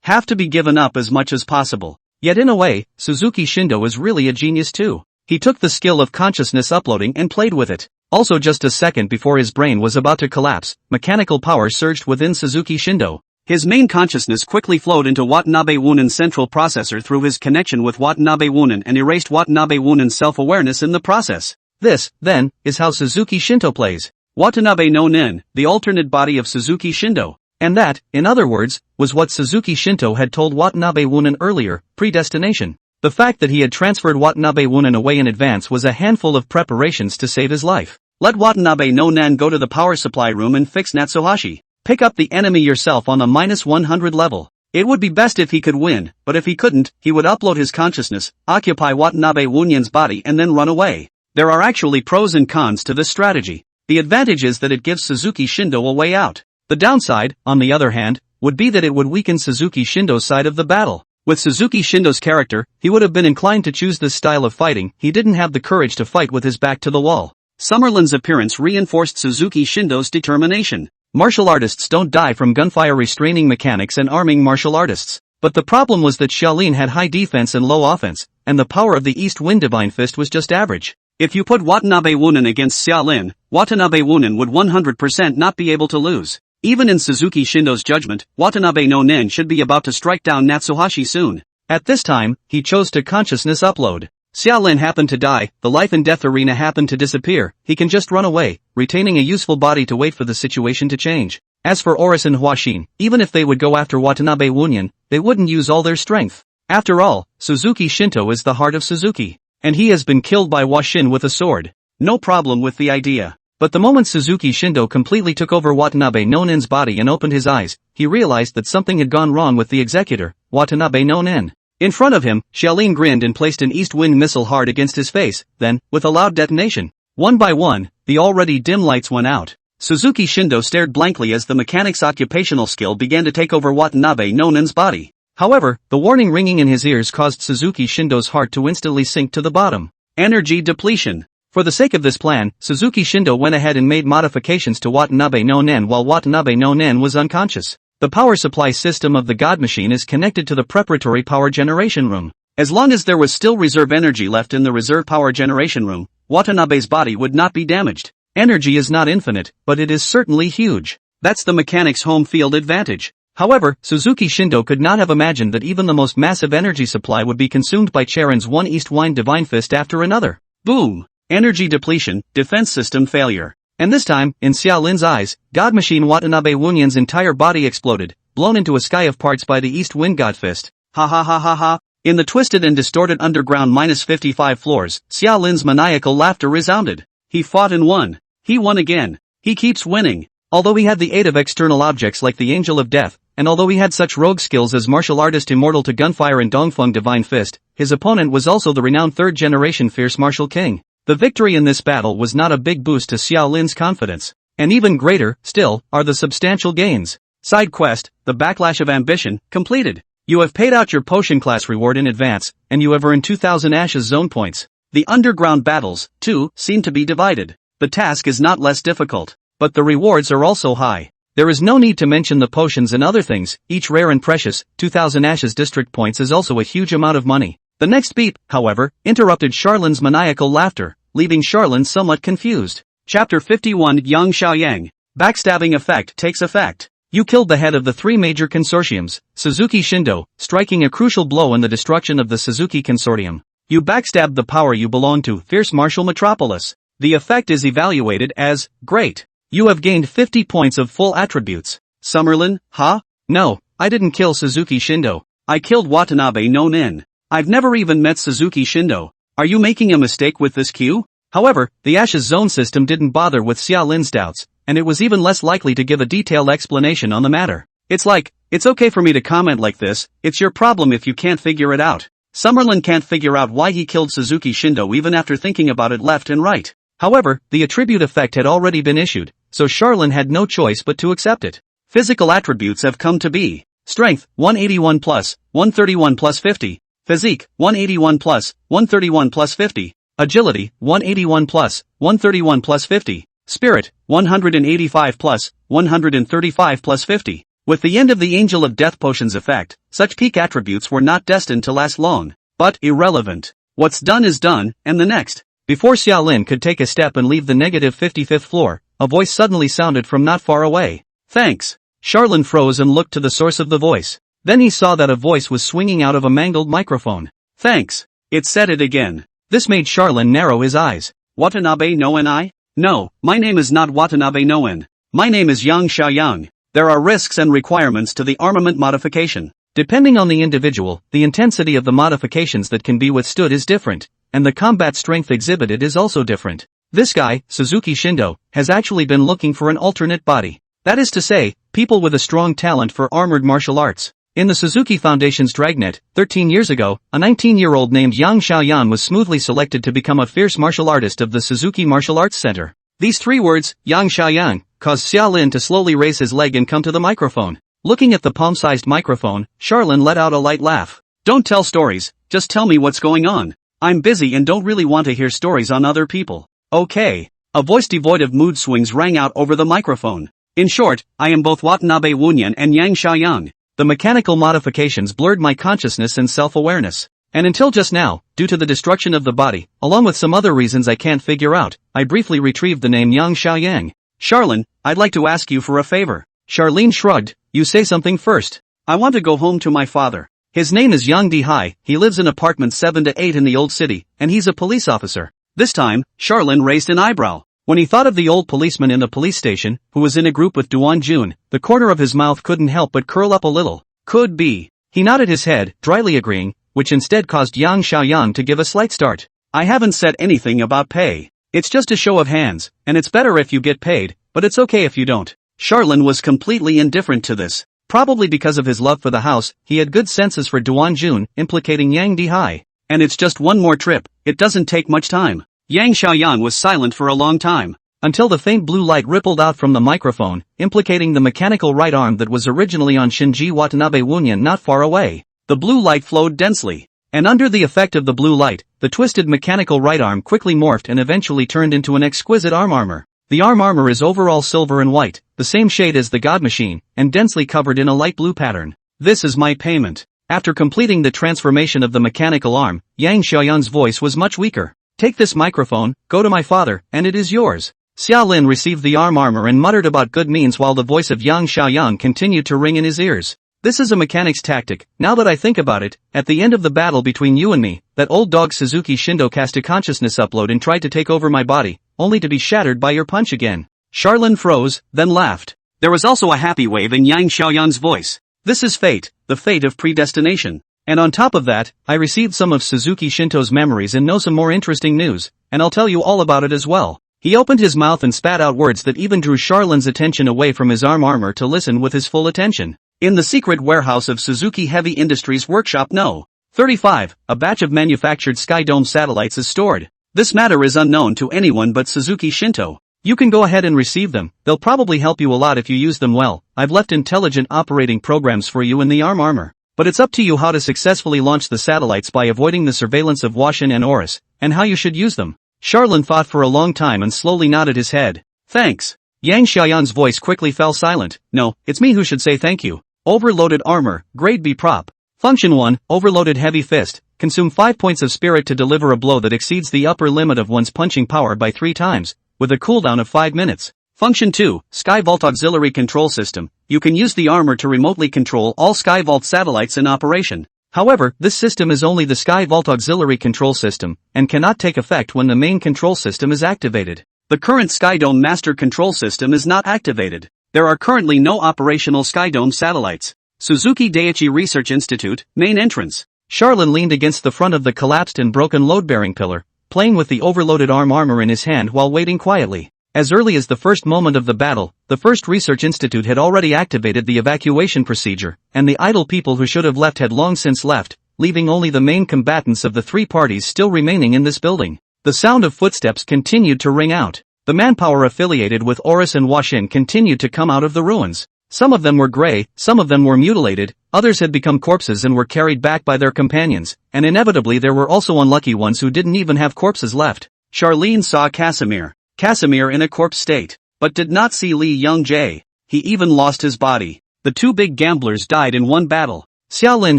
have to be given up as much as possible. Yet in a way, Suzuki Shindo is really a genius too. He took the skill of consciousness uploading and played with it. Also just a second before his brain was about to collapse, mechanical power surged within Suzuki Shindo. His main consciousness quickly flowed into Watanabe Wunan's central processor through his connection with Watanabe Wunan and erased Watanabe Wunan's self-awareness in the process. This, then, is how Suzuki Shinto plays. Watanabe no Nen, the alternate body of Suzuki Shindo. And that, in other words, was what Suzuki Shinto had told Watanabe Wunan earlier, predestination. The fact that he had transferred Watanabe Wunan away in advance was a handful of preparations to save his life. Let Watanabe no Nan go to the power supply room and fix Natsuhashi. Pick up the enemy yourself on the -100 level. It would be best if he could win, but if he couldn't, he would upload his consciousness, occupy Watanabe Wunyan's body and then run away. There are actually pros and cons to this strategy. The advantage is that it gives Suzuki Shindo a way out. The downside, on the other hand, would be that it would weaken Suzuki Shindo's side of the battle. With Suzuki Shindo's character, he would have been inclined to choose this style of fighting. He didn't have the courage to fight with his back to the wall. Summerlin's appearance reinforced Suzuki Shindo's determination. Martial artists don't die from gunfire restraining mechanics and arming martial artists. But the problem was that Shaolin had high defense and low offense, and the power of the East Wind Divine Fist was just average. If you put Watanabe Wunan against Shaolin, Watanabe Wunan would 100% not be able to lose. Even in Suzuki Shindo's judgment, Watanabe no Nen should be about to strike down Natsuhashi soon. At this time, he chose to consciousness upload. Xiaolin happened to die, the life and death arena happened to disappear, he can just run away, retaining a useful body to wait for the situation to change. As for Horus and Huashin, even if they would go after Watanabe Wunyan, they wouldn't use all their strength. After all, Suzuki Shinto is the heart of Suzuki. And he has been killed by Huashin with a sword. No problem with the idea. But the moment Suzuki Shindo completely took over Watanabe no Nen's body and opened his eyes, he realized that something had gone wrong with the executor, Watanabe no Nen. In front of him, Shaolin grinned and placed an East Wind missile hard against his face, then, with a loud detonation, one by one, the already dim lights went out. Suzuki Shindo stared blankly as the mechanic's occupational skill began to take over Watanabe no Nen's body. However, the warning ringing in his ears caused Suzuki Shindo's heart to instantly sink to the bottom. Energy depletion. For the sake of this plan, Suzuki Shindo went ahead and made modifications to Watanabe no Nen while Watanabe no Nen was unconscious. The power supply system of the God Machine is connected to the preparatory power generation room. As long as there was still reserve energy left in the reserve power generation room, Watanabe's body would not be damaged. Energy is not infinite, but it is certainly huge. That's the mechanic's home field advantage. However, Suzuki Shindo could not have imagined that even the most massive energy supply would be consumed by Charon's one East Wind Divine Fist after another. Boom! Energy depletion, defense system failure. And this time, in Xiao Lin's eyes, God Machine Watanabe Wunyan's entire body exploded, blown into a sky of parts by the East Wind God Fist. Ha ha ha ha ha. In the twisted and distorted underground -55 floors, Xiao Lin's maniacal laughter resounded. He fought and won. He won again. He keeps winning. Although he had the aid of external objects like the Angel of Death, and although he had such rogue skills as Martial Artist Immortal to Gunfire and Dongfeng Divine Fist, his opponent was also the renowned third-generation Fierce Martial King. The victory in this battle was not a big boost to Xiao Lin's confidence. And even greater, still, are the substantial gains. Side quest, the Backlash of Ambition, completed. You have paid out your potion class reward in advance, and you have earned 2,000 Ashes Zone points. The underground battles, too, seem to be divided. The task is not less difficult, but the rewards are also high. There is no need to mention the potions and other things, each rare and precious. 2,000 Ashes district points is also a huge amount of money. The next beep, however, interrupted Charlin's maniacal laughter, leaving Charlin somewhat confused. Chapter 51 Yang Xiaoyang. Backstabbing effect takes effect. You killed the head of the three major consortiums, Suzuki Shindo, striking a crucial blow in the destruction of the Suzuki Consortium. You backstabbed the power you belong to, Fierce Martial Metropolis. The effect is evaluated as great. You have gained 50 points of full attributes. Summerlin, huh? No, I didn't kill Suzuki Shindo. I killed Watanabe no Nen. I've never even met Suzuki Shindo. Are you making a mistake with this cue? However, the Ashes Zone system didn't bother with Xiao Lin's doubts, and it was even less likely to give a detailed explanation on the matter. It's like, it's okay for me to comment like this, it's your problem if you can't figure it out. Summerlin can't figure out why he killed Suzuki Shindo even after thinking about it left and right. However, the attribute effect had already been issued, so Charlin had no choice but to accept it. Physical attributes have come to be. Strength, 181 plus, 131 plus 50. Physique, 181 plus, 131 plus 50. Agility, 181 plus, 131 plus 50. Spirit, 185 plus, 135 plus 50. With the end of the Angel of Death potion's effect, such peak attributes were not destined to last long. But irrelevant. What's done is done, and the next. Before Xiao Lin could take a step and leave the negative 55th floor, a voice suddenly sounded from not far away. Thanks. Charlin froze and looked to the source of the voice. Then he saw that a voice was swinging out of a mangled microphone. Thanks. It said it again. This made Charlin narrow his eyes. Watanabe no En? No, my name is not Watanabe no En. My name is Yang Xiaoyang. There are risks and requirements to the armament modification. Depending on the individual, the intensity of the modifications that can be withstood is different, and the combat strength exhibited is also different. This guy, Suzuki Shindo, has actually been looking for an alternate body. That is to say, people with a strong talent for armored martial arts. In the Suzuki Foundation's Dragnet, 13 years ago, a 19-year-old named Yang Xiaoyan was smoothly selected to become a fierce martial artist of the Suzuki Martial Arts Center. These three words, Yang Xiaoyan, caused Xiao Lin to slowly raise his leg and come to the microphone. Looking at the palm-sized microphone, Charlin let out a light laugh. Don't tell stories, just tell me what's going on. I'm busy and don't really want to hear stories on other people. Okay. A voice devoid of mood swings rang out over the microphone. In short, I am both Watanabe Wunyan and Yang Xiaoyang. The mechanical modifications blurred my consciousness and self-awareness. And until just now, due to the destruction of the body, along with some other reasons I can't figure out, I briefly retrieved the name Yang Xiaoyang. Charlin, I'd like to ask you for a favor. Charlene shrugged. You say something first. I want to go home to my father. His name is Yang Dihai, he lives in apartment 7 to 8 in the old city, and he's a police officer. This time, Charlin raised an eyebrow. When he thought of the old policeman in the police station, who was in a group with Duan Jun, the corner of his mouth couldn't help but curl up a little. Could be. He nodded his head, dryly agreeing, which instead caused Yang Xiaoyan to give a slight start. I haven't said anything about pay. It's just a show of hands, and it's better if you get paid, but it's okay if you don't. Charlin was completely indifferent to this. Probably because of his love for the house, he had good senses for Duan Jun, implicating Yang Dihai. And it's just one more trip, it doesn't take much time. Yang Xiaoyan was silent for a long time. until the faint blue light rippled out from the microphone, implicating the mechanical right arm that was originally on Shinji Watanabe Wunyan not far away. The blue light flowed densely, and under the effect of the blue light, the twisted mechanical right arm quickly morphed and eventually turned into an exquisite arm armor. The arm armor is overall silver and white, the same shade as the God Machine, and densely covered in a light blue pattern. This is my payment. After completing the transformation of the mechanical arm, Yang Xiaoyan's voice was much weaker. Take this microphone, go to my father, and it is yours. Xia Lin received the arm armor and muttered about good means while the voice of Yang Xiaoyan continued to ring in his ears. This is a mechanic's tactic. Now that I think about it, at the end of the battle between you and me, that old dog Suzuki Shindo cast a consciousness upload and tried to take over my body, only to be shattered by your punch again. Charlene froze, then laughed. There was also a happy wave in Yang Xiaoyan's voice. This is fate, the fate of predestination. And on top of that, I received some of Suzuki Shinto's memories and know some more interesting news, and I'll tell you all about it as well. He opened his mouth and spat out words that even drew Charlene's attention away from his arm armor to listen with his full attention. In the secret warehouse of Suzuki Heavy Industries Workshop No. 35, a batch of manufactured Sky Dome satellites is stored. This matter is unknown to anyone but Suzuki Shinto. You can go ahead and receive them, they'll probably help you a lot if you use them well. I've left intelligent operating programs for you in the arm armor. But it's up to you how to successfully launch the satellites by avoiding the surveillance of Washin and Oris, and how you should use them. Charlene thought for a long time and slowly nodded his head. Thanks. Yang Xiaoyan's voice quickly fell silent. No, it's me who should say thank you. Overloaded armor, grade B prop. Function 1, overloaded heavy fist. Consume 5 points of spirit to deliver a blow that exceeds the upper limit of one's punching power by 3 times, with a cooldown of 5 minutes. Function 2, Skyvault Auxiliary Control System. You can use the armor to remotely control all Skyvault satellites in operation. However, this system is only the Skyvault Auxiliary Control System, and cannot take effect when the main control system is activated. The current Skydome Master Control System is not activated. There are currently no operational Skydome satellites. Suzuki Daiichi Research Institute, main entrance. Charlene leaned against the front of the collapsed and broken load-bearing pillar, playing with the overloaded arm armor in his hand while waiting quietly. As early as the first moment of the battle, the First Research Institute had already activated the evacuation procedure, and the idle people who should have left had long since left, leaving only the main combatants of the 3 parties still remaining in this building. The sound of footsteps continued to ring out. The manpower affiliated with Oris and Washin continued to come out of the ruins. Some of them were gray, some of them were mutilated, others had become corpses and were carried back by their companions, and inevitably there were also unlucky ones who didn't even have corpses left. Charlene saw Casimir in a corpse state, but did not see Li Young-jae. He even lost his body. The 2 big gamblers died in one battle. Xiao Lin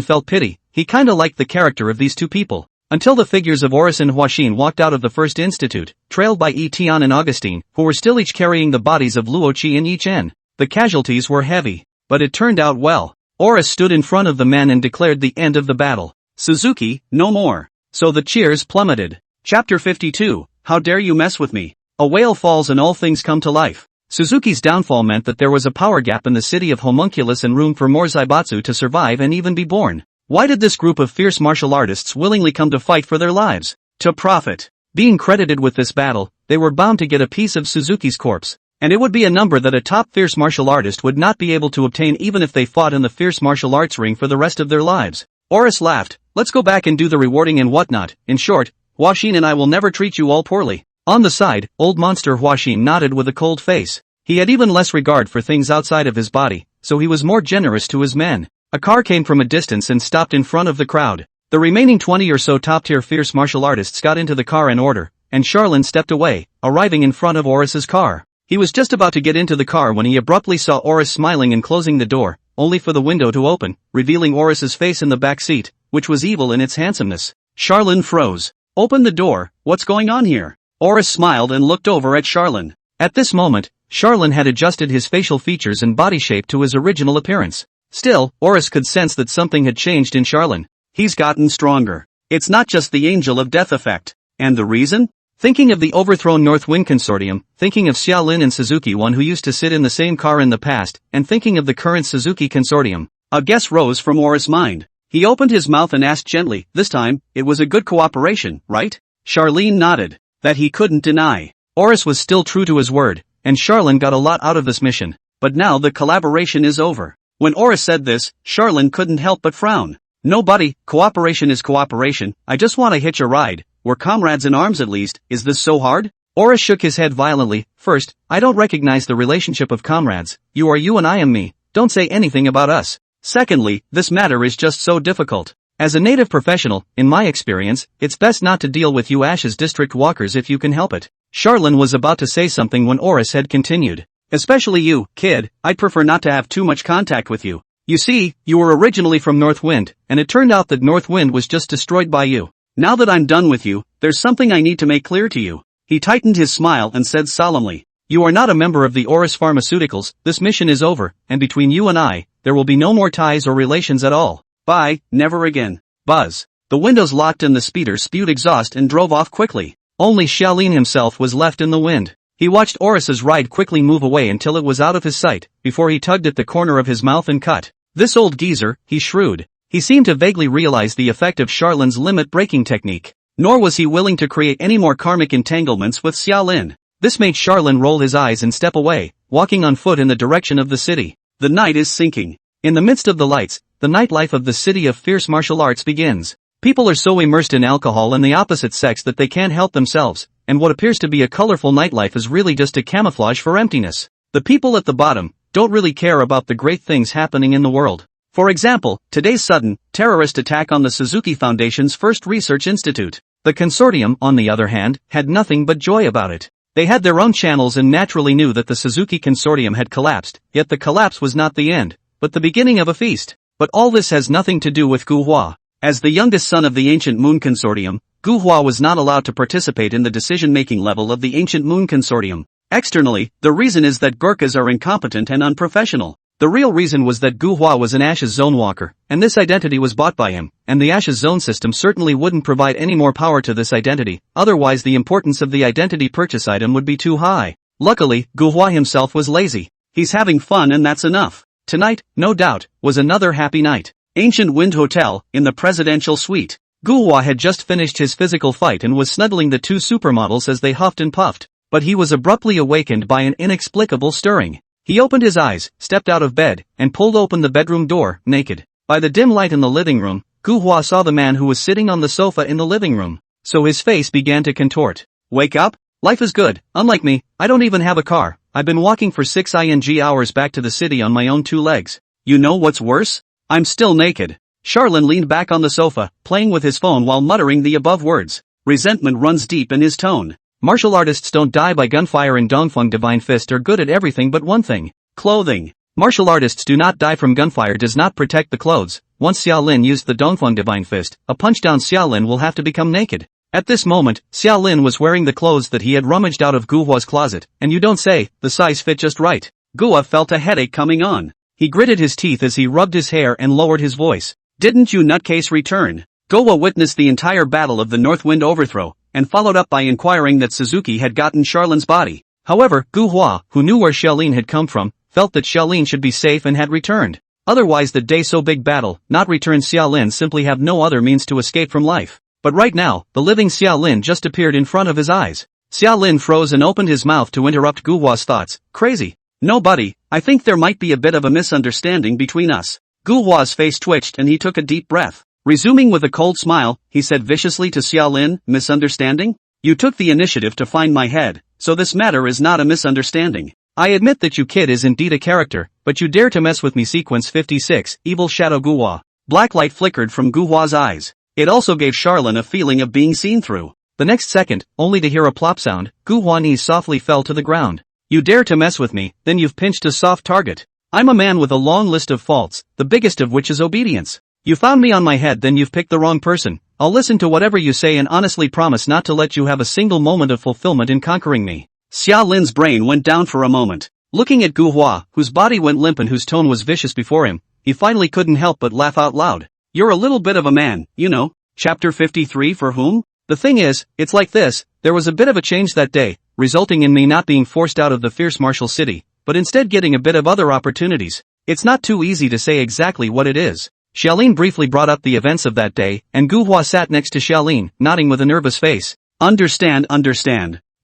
felt pity. He kinda liked the character of these 2 people. Until the figures of Oris and Huaxin walked out of the First Institute, trailed by Yi Tian and Augustine, who were still each carrying the bodies of Luo Qi in each end. The casualties were heavy, but it turned out well. Oris stood in front of the men and declared the end of the battle. Suzuki, no more. So the cheers plummeted. Chapter 52, How Dare You Mess With Me? A whale falls and all things come to life. Suzuki's downfall meant that there was a power gap in the city of Homunculus and room for more Zaibatsu to survive and even be born. Why did this group of fierce martial artists willingly come to fight for their lives? To profit. Being credited with this battle, they were bound to get a piece of Suzuki's corpse, and it would be a number that a top fierce martial artist would not be able to obtain even if they fought in the fierce martial arts ring for the rest of their lives. Oris laughed. Let's go back and do the rewarding and whatnot. In short, Huaxin and I will never treat you all poorly. On the side, old monster Huaxin nodded with a cold face. He had even less regard for things outside of his body, so he was more generous to his men. A car came from a distance and stopped in front of the crowd. The remaining 20 or so top-tier fierce martial artists got into the car in order, and Charlene stepped away, arriving in front of Oris's car. He was just about to get into the car when he abruptly saw Oris smiling and closing the door, only for the window to open, revealing Oris's face in the back seat, which was evil in its handsomeness. Charlene froze. Open the door, what's going on here? Oris smiled and looked over at Charlene. At this moment, Charlene had adjusted his facial features and body shape to his original appearance. Still, Oris could sense that something had changed in Charlene. He's gotten stronger. It's not just the Angel of Death effect. And the reason? Thinking of the overthrown North Wind Consortium, thinking of Xiaolin and Suzuki, one who used to sit in the same car in the past, and thinking of the current Suzuki Consortium. A guess rose from Oris' mind. He opened his mouth and asked gently, this time, it was a good cooperation, right? Charlene nodded. That he couldn't deny. Oris was still true to his word, and Charlene got a lot out of this mission. But now the collaboration is over. When Oris said this, Charlene couldn't help but frown. Nobody, cooperation is cooperation, I just want to hitch a ride, we're comrades in arms at least, is this so hard? Aura shook his head violently. First, I don't recognize the relationship of comrades. You are you and I am me. Don't say anything about us. Secondly, this matter is just so difficult. As a native professional, in my experience, it's best not to deal with you Ash's district walkers if you can help it. Charlene was about to say something when Aura's head continued. Especially you, kid, I'd prefer not to have too much contact with you. You see, you were originally from Northwind, and it turned out that Northwind was just destroyed by you. Now that I'm done with you, there's something I need to make clear to you. He tightened his smile and said solemnly, you are not a member of the Oris Pharmaceuticals, this mission is over, and between you and I, there will be no more ties or relations at all. Bye, never again. Buzz. The windows locked and the speeder spewed exhaust and drove off quickly. Only Xiaolin himself was left in the wind. He watched Oris's ride quickly move away until it was out of his sight, before he tugged at the corner of his mouth and cut. This old geezer, he shrewd. He seemed to vaguely realize the effect of Charlene's limit-breaking technique. Nor was he willing to create any more karmic entanglements with Xiaolin. This made Charlene roll his eyes and step away, walking on foot in the direction of the city. The night is sinking. In the midst of the lights, the nightlife of the city of fierce martial arts begins. People are so immersed in alcohol and the opposite sex that they can't help themselves, and what appears to be a colorful nightlife is really just a camouflage for emptiness. The people at the bottom don't really care about the great things happening in the world. For example, today's sudden, terrorist attack on the Suzuki Foundation's first research institute. The consortium, on the other hand, had nothing but joy about it. They had their own channels and naturally knew that the Suzuki consortium had collapsed, yet the collapse was not the end, but the beginning of a feast. But all this has nothing to do with Gu Hua. As the youngest son of the Ancient Moon Consortium, Gu Hua was not allowed to participate in the decision-making level of the Ancient Moon Consortium. Externally, the reason is that Gurkhas are incompetent and unprofessional. The real reason was that Gu Hua was an Ashes Zone walker, and this identity was bought by him, and the Ashes Zone system certainly wouldn't provide any more power to this identity, otherwise the importance of the identity purchase item would be too high. Luckily, Gu Hua himself was lazy. He's having fun and that's enough. Tonight, no doubt, was another happy night. Ancient Wind Hotel, in the presidential suite. Gu Hua had just finished his physical fight and was snuggling the two supermodels as they huffed and puffed, but he was abruptly awakened by an inexplicable stirring. He opened his eyes, stepped out of bed, and pulled open the bedroom door, naked. By the dim light in the living room, Gu Hua saw the man who was sitting on the sofa in the living room. So his face began to contort. Wake up? Life is good. Unlike me, I don't even have a car. I've been walking for 6 hours back to the city on my own 2 legs. You know what's worse? I'm still naked. Charlene leaned back on the sofa, playing with his phone while muttering the above words. Resentment runs deep in his tone. Martial artists don't die by gunfire and Dongfeng Divine Fist are good at everything but one thing. Clothing. Martial artists do not die from gunfire does not protect the clothes. Once Xiaolin used the Dongfeng Divine Fist, a punch-down Xiaolin will have to become naked. At this moment, Xiaolin was wearing the clothes that he had rummaged out of Gu Hua's closet, and you don't say, the size fit just right. Gu Hua felt a headache coming on. He gritted his teeth as he rubbed his hair and lowered his voice. Didn't you nutcase return? Gu Hua witnessed the entire battle of the Northwind overthrow, and followed up by inquiring that Suzuki had gotten Charlene's body. However, Gu Hua, who knew where Xiaolin had come from, felt that Xiaolin should be safe and had returned. Otherwise the day so big battle, not return Xiaolin simply have no other means to escape from life. But right now, the living Xiaolin just appeared in front of his eyes. Xiaolin froze and opened his mouth to interrupt Gu Hua's thoughts. Crazy. No buddy, I think there might be a bit of a misunderstanding between us. Gu Hua's face twitched and he took a deep breath. Resuming with a cold smile, he said viciously to Xiaolin, misunderstanding? You took the initiative to find my head, so this matter is not a misunderstanding. I admit that you kid is indeed a character, but you dare to mess with me. Sequence 56, Evil Shadow Gu Hua. Black light flickered from Gu Hua's eyes. It also gave Charlene a feeling of being seen through. The next second, only to hear a plop sound, Gu Hua knees softly fell to the ground. You dare to mess with me, then you've pinched a soft target. I'm a man with a long list of faults, the biggest of which is obedience. You found me on my head, then you've picked the wrong person. I'll listen to whatever you say and honestly promise not to let you have a single moment of fulfillment in conquering me. Xiaolin's brain went down for a moment. Looking at Gu Hua, whose body went limp and whose tone was vicious before him, he finally couldn't help but laugh out loud. You're a little bit of a man, you know. Chapter 53 for whom? The thing is, it's like this, there was a bit of a change that day, resulting in me not being forced out of the fierce martial city, but instead getting a bit of other opportunities. It's not too easy to say exactly what it is. Xiaolin briefly brought up the events of that day, and Gu Hua sat next to Xiaolin, nodding with a nervous face. Understand.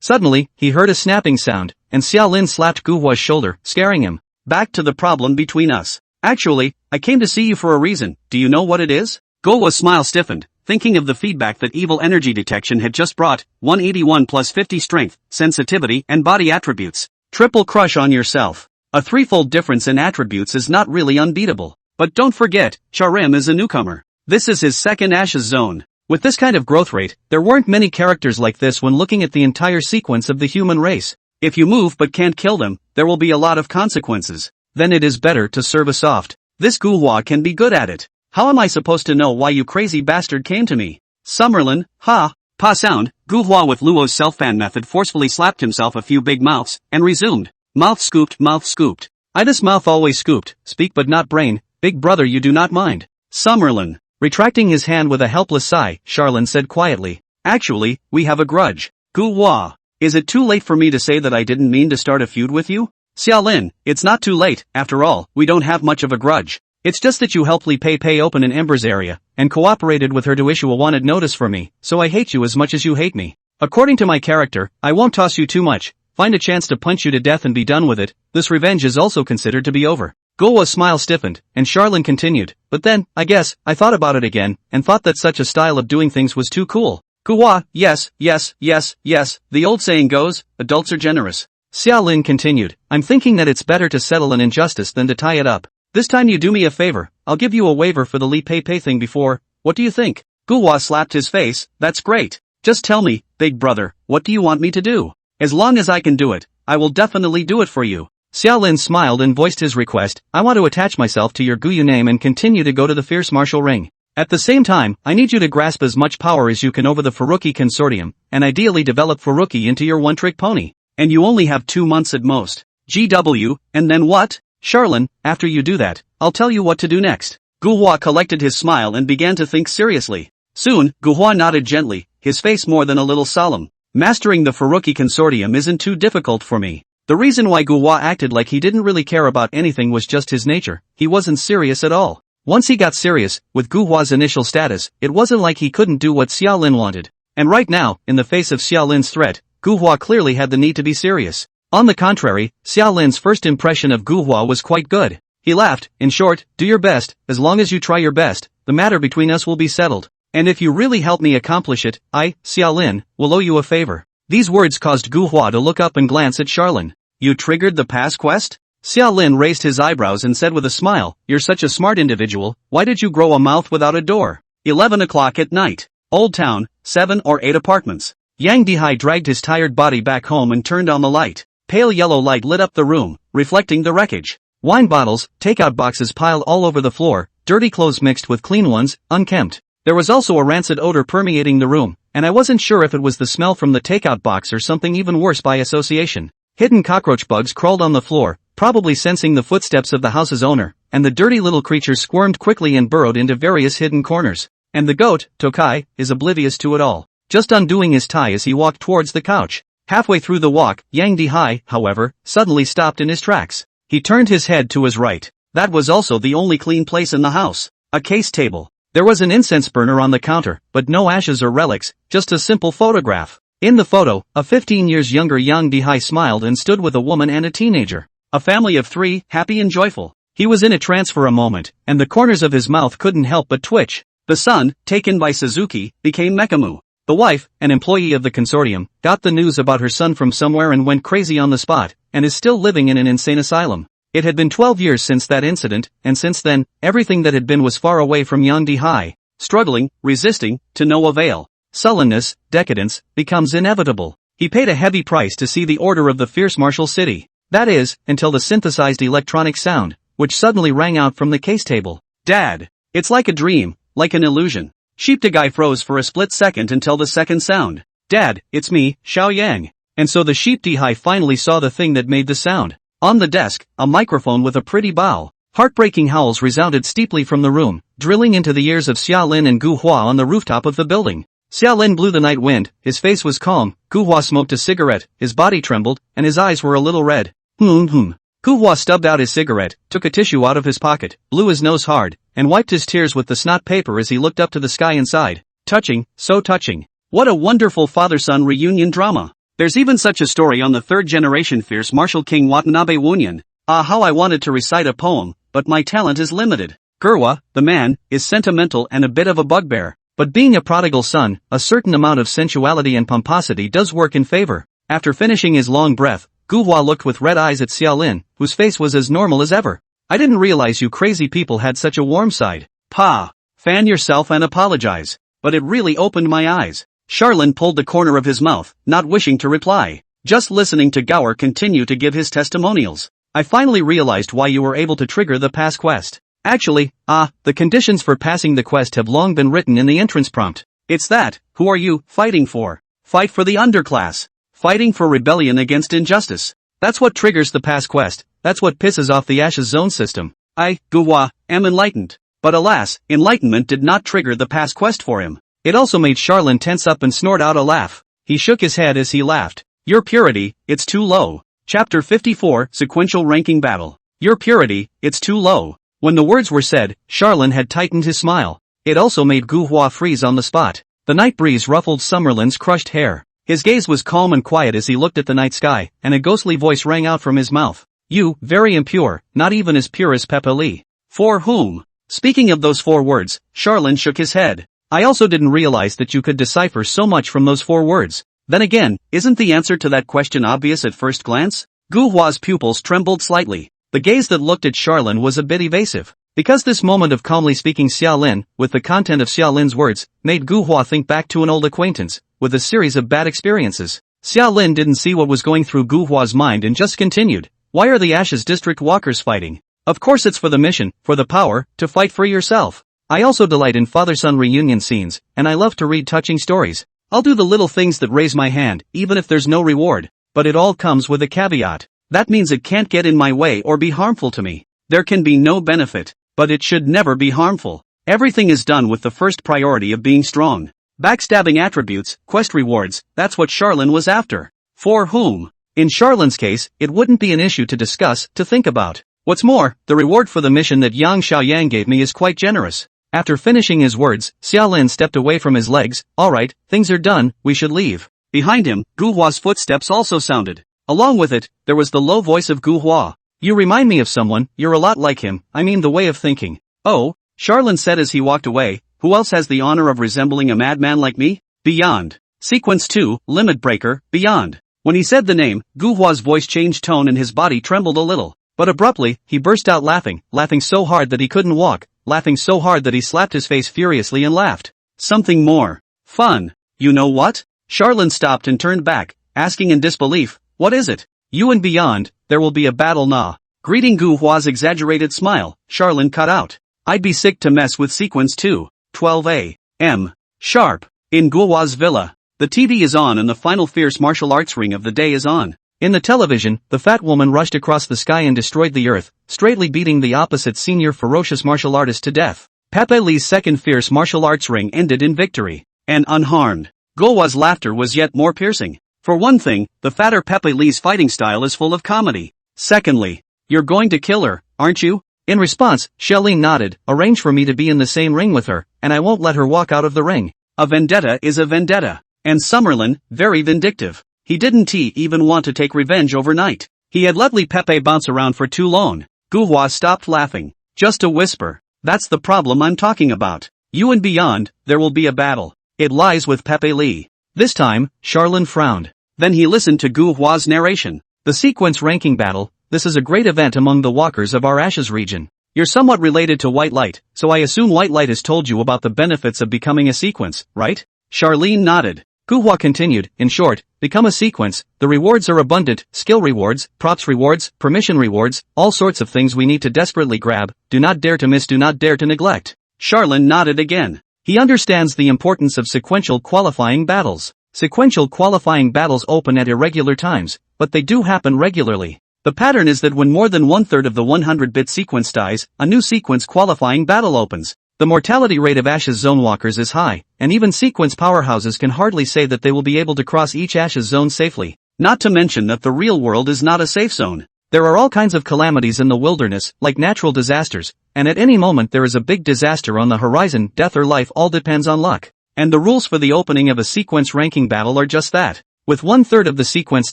Suddenly, he heard a snapping sound, and Xiaolin slapped Gu Hua's shoulder, scaring him. Back to the problem between us. Actually, I came to see you for a reason, do you know what it is? Gu Hua's smile stiffened, thinking of the feedback that evil energy detection had just brought, 181 plus 50 strength, sensitivity, and body attributes. Triple crush on yourself. A threefold difference in attributes is not really unbeatable. But don't forget, Charim is a newcomer. This is his second Ashes zone. With this kind of growth rate, there weren't many characters like this when looking at the entire sequence of the human race. If you move but can't kill them, there will be a lot of consequences. Then it is better to serve a soft. This Guhua can be good at it. How am I supposed to know why you crazy bastard came to me? Summerlin, ha, pa sound, Guhua with Luo's self-fan method forcefully slapped himself a few big mouths, and resumed. Mouth scooped, mouth scooped. Idas mouth always scooped, speak but not brain, big brother you do not mind. Summerlin. Retracting his hand with a helpless sigh, Charlin said quietly. Actually, we have a grudge. Guhua. Is it too late for me to say that I didn't mean to start a feud with you? Xiaolin, it's not too late, after all, we don't have much of a grudge. It's just that you helped Li Pei open an Ember's area, and cooperated with her to issue a wanted notice for me, so I hate you as much as you hate me. According to my character, I won't toss you too much, find a chance to punch you to death and be done with it, this revenge is also considered to be over. Guhua's smile stiffened, and Charlin continued, but then, I guess, I thought about it again, and thought that such a style of doing things was too cool. Guhua, yes, the old saying goes, adults are generous. Xiaolin continued, I'm thinking that it's better to settle an injustice than to tie it up. This time you do me a favor, I'll give you a waiver for the Li Pei thing before, what do you think? Guhua slapped his face, that's great. Just tell me, big brother, what do you want me to do? As long as I can do it, I will definitely do it for you. Xiaolin smiled and voiced his request, I want to attach myself to your Guyu name and continue to go to the fierce martial ring. At the same time, I need you to grasp as much power as you can over the Furuki Consortium, and ideally develop Furuki into your one-trick pony. And you only have 2 months at most. GW, and then what? Charlin, after you do that, I'll tell you what to do next. Guhua collected his smile and began to think seriously. Soon, Guhua nodded gently, his face more than a little solemn. Mastering the Furuki Consortium isn't too difficult for me. The reason why Guhua acted like he didn't really care about anything was just his nature, he wasn't serious at all. Once he got serious, with Guhua's initial status, it wasn't like he couldn't do what Xiaolin wanted. And right now, in the face of Xiaolin's threat, Guhua clearly had the need to be serious. On the contrary, Xiaolin's first impression of Guhua was quite good. He laughed, in short, do your best, as long as you try your best, the matter between us will be settled. And if you really help me accomplish it, I, Xiaolin, will owe you a favor. These words caused Guhua to look up and glance at Charlin. You triggered the pass quest? Xiaolin raised his eyebrows and said with a smile, you're such a smart individual, why did you grow a mouth without a door? 11 o'clock at night. Old Town, 7 or 8 apartments. Yang Dihai dragged his tired body back home and turned on the light. Pale yellow light lit up the room, reflecting the wreckage. Wine bottles, takeout boxes piled all over the floor, dirty clothes mixed with clean ones, unkempt. There was also a rancid odor permeating the room, and I wasn't sure if it was the smell from the takeout box or something even worse by association. Hidden cockroach bugs crawled on the floor, probably sensing the footsteps of the house's owner, and the dirty little creatures squirmed quickly and burrowed into various hidden corners. And the goat, Tokai, is oblivious to it all. Just undoing his tie as he walked towards the couch. Halfway through the walk, Yang Dihai, however, suddenly stopped in his tracks. He turned his head to his right. That was also the only clean place in the house. A case table. There was an incense burner on the counter, but no ashes or relics, just a simple photograph. In the photo, a 15 years younger Yang Dihai smiled and stood with a woman and a teenager. A family of 3, happy and joyful. He was in a trance for a moment, and the corners of his mouth couldn't help but twitch. The son, taken by Suzuki, became Mekamu. The wife, an employee of the consortium, got the news about her son from somewhere and went crazy on the spot, and is still living in an insane asylum. It had been 12 years since that incident, and since then, everything that had been was far away from Yang Dihai. Struggling, resisting, to no avail. Sullenness, decadence, becomes inevitable. He paid a heavy price to see the order of the fierce martial city. That is, until the synthesized electronic sound, which suddenly rang out from the case table. Dad. It's like a dream, like an illusion. Sheepdog froze for a split second until the second sound. Dad, it's me, Xiao Yang. And so the Sheepdog finally saw the thing that made the sound. On the desk, a microphone with a pretty bow. Heartbreaking howls resounded steeply from the room, drilling into the ears of Xiaolin and Guhua on the rooftop of the building. Xiaolin blew the night wind, his face was calm, Guhua smoked a cigarette, his body trembled, and his eyes were a little red. Guhua stubbed out his cigarette, took a tissue out of his pocket, blew his nose hard, and wiped his tears with the snot paper as he looked up to the sky and sighed. Touching, so touching. What a wonderful father-son reunion drama. There's even such a story on the third-generation fierce martial king Watanabe Wunyan. Ah, how I wanted to recite a poem, but my talent is limited. Gurwa, the man, is sentimental and a bit of a bugbear. But being a prodigal son, a certain amount of sensuality and pomposity does work in favor. After finishing his long breath, Guhua looked with red eyes at Xiaolin, whose face was as normal as ever. I didn't realize you crazy people had such a warm side. Pa. Fan yourself and apologize. But it really opened my eyes. Charlin pulled the corner of his mouth, not wishing to reply. Just listening to Gower continue to give his testimonials. I finally realized why you were able to trigger the pass quest. Actually, the conditions for passing the quest have long been written in the entrance prompt. It's that, who are you fighting for? Fight for the underclass. Fighting for rebellion against injustice. That's what triggers the pass quest, that's what pisses off the Ashes Zone system. I, Guhua, am enlightened. But alas, enlightenment did not trigger the pass quest for him. It also made Charlin tense up and snort out a laugh. He shook his head as he laughed. Your purity, it's too low. Chapter 54, Sequential Ranking Battle. Your purity, it's too low. When the words were said, Charlin had tightened his smile. It also made Guhua freeze on the spot. The night breeze ruffled Summerlin's crushed hair. His gaze was calm and quiet as he looked at the night sky, and a ghostly voice rang out from his mouth. You, very impure, not even as pure as Pepe Lee. For whom? Speaking of those 4 words, Charlin shook his head. I also didn't realize that you could decipher so much from those 4 words. Then again, isn't the answer to that question obvious at first glance? Guhua's pupils trembled slightly. The gaze that looked at Charlin was a bit evasive. Because this moment of calmly speaking Xiaolin, with the content of Xiaolin's words, made Guhua think back to an old acquaintance, with a series of bad experiences. Xiaolin didn't see what was going through Guhua's mind and just continued. Why are the Ashes District walkers fighting? Of course it's for the mission, for the power, to fight for yourself. I also delight in father-son reunion scenes, and I love to read touching stories. I'll do the little things that raise my hand, even if there's no reward. But it all comes with a caveat. That means it can't get in my way or be harmful to me. There can be no benefit, but it should never be harmful. Everything is done with the first priority of being strong. Backstabbing attributes, quest rewards, that's what Charlin was after. For whom? In Charlin's case, it wouldn't be an issue to discuss, to think about. What's more, the reward for the mission that Yang Xiaoyang gave me is quite generous. After finishing his words, Xiaolin stepped away from his legs. Alright, things are done, we should leave. Behind him, Guhua's footsteps also sounded. Along with it, there was the low voice of Guhua. You remind me of someone, you're a lot like him, I mean the way of thinking. Oh, Charlin said as he walked away, who else has the honor of resembling a madman like me? Beyond. Sequence 2, Limit Breaker, Beyond. When he said the name, Guhua's voice changed tone and his body trembled a little. But abruptly, he burst out laughing so hard that he couldn't walk, laughing so hard that he slapped his face furiously and laughed. Something more. Fun. You know what? Charlin stopped and turned back, asking in disbelief, what is it? You and Beyond, there will be a battle na. Greeting Guhua's exaggerated smile, Charlin cut out. I'd be sick to mess with Sequence 2, 12 a.m. sharp. In Guhua's villa. The TV is on and the final fierce martial arts ring of the day is on. In the television, the fat woman rushed across the sky and destroyed the earth, straightly beating the opposite senior ferocious martial artist to death. Pepe Lee's second fierce martial arts ring ended in victory. And unharmed. Guhua's laughter was yet more piercing. For one thing, the fatter Pepe Lee's fighting style is full of comedy. Secondly, you're going to kill her, aren't you? In response, Xiaolin nodded, arrange for me to be in the same ring with her, and I won't let her walk out of the ring. A vendetta is a vendetta. And Summerlin, very vindictive. He didn't even want to take revenge overnight. He had let Li Pepe bounce around for too long. Guhua stopped laughing. Just a whisper. That's the problem I'm talking about. You and Beyond, there will be a battle. It lies with Pepe Lee. This time, Charlin frowned. Then he listened to Guhua's narration. The sequence ranking battle, this is a great event among the walkers of our Ashes region. You're somewhat related to White Light, so I assume White Light has told you about the benefits of becoming a sequence, right? Charlene nodded. Guhua continued, in short, become a sequence, the rewards are abundant, skill rewards, props rewards, permission rewards, all sorts of things we need to desperately grab, do not dare to miss, do not dare to neglect. Charlin nodded again. He understands the importance of sequential qualifying battles. Sequential qualifying battles open at irregular times, but they do happen regularly. The pattern is that when more than 1/3 of the 100-bit sequence dies, a new sequence qualifying battle opens. The mortality rate of Ashes Zone walkers is high, and even sequence powerhouses can hardly say that they will be able to cross each Ashes Zone safely. Not to mention that the real world is not a safe zone. There are all kinds of calamities in the wilderness, like natural disasters, and at any moment there is a big disaster on the horizon. Death or life all depends on luck. And the rules for the opening of a sequence ranking battle are just that. With 1/3 of the sequence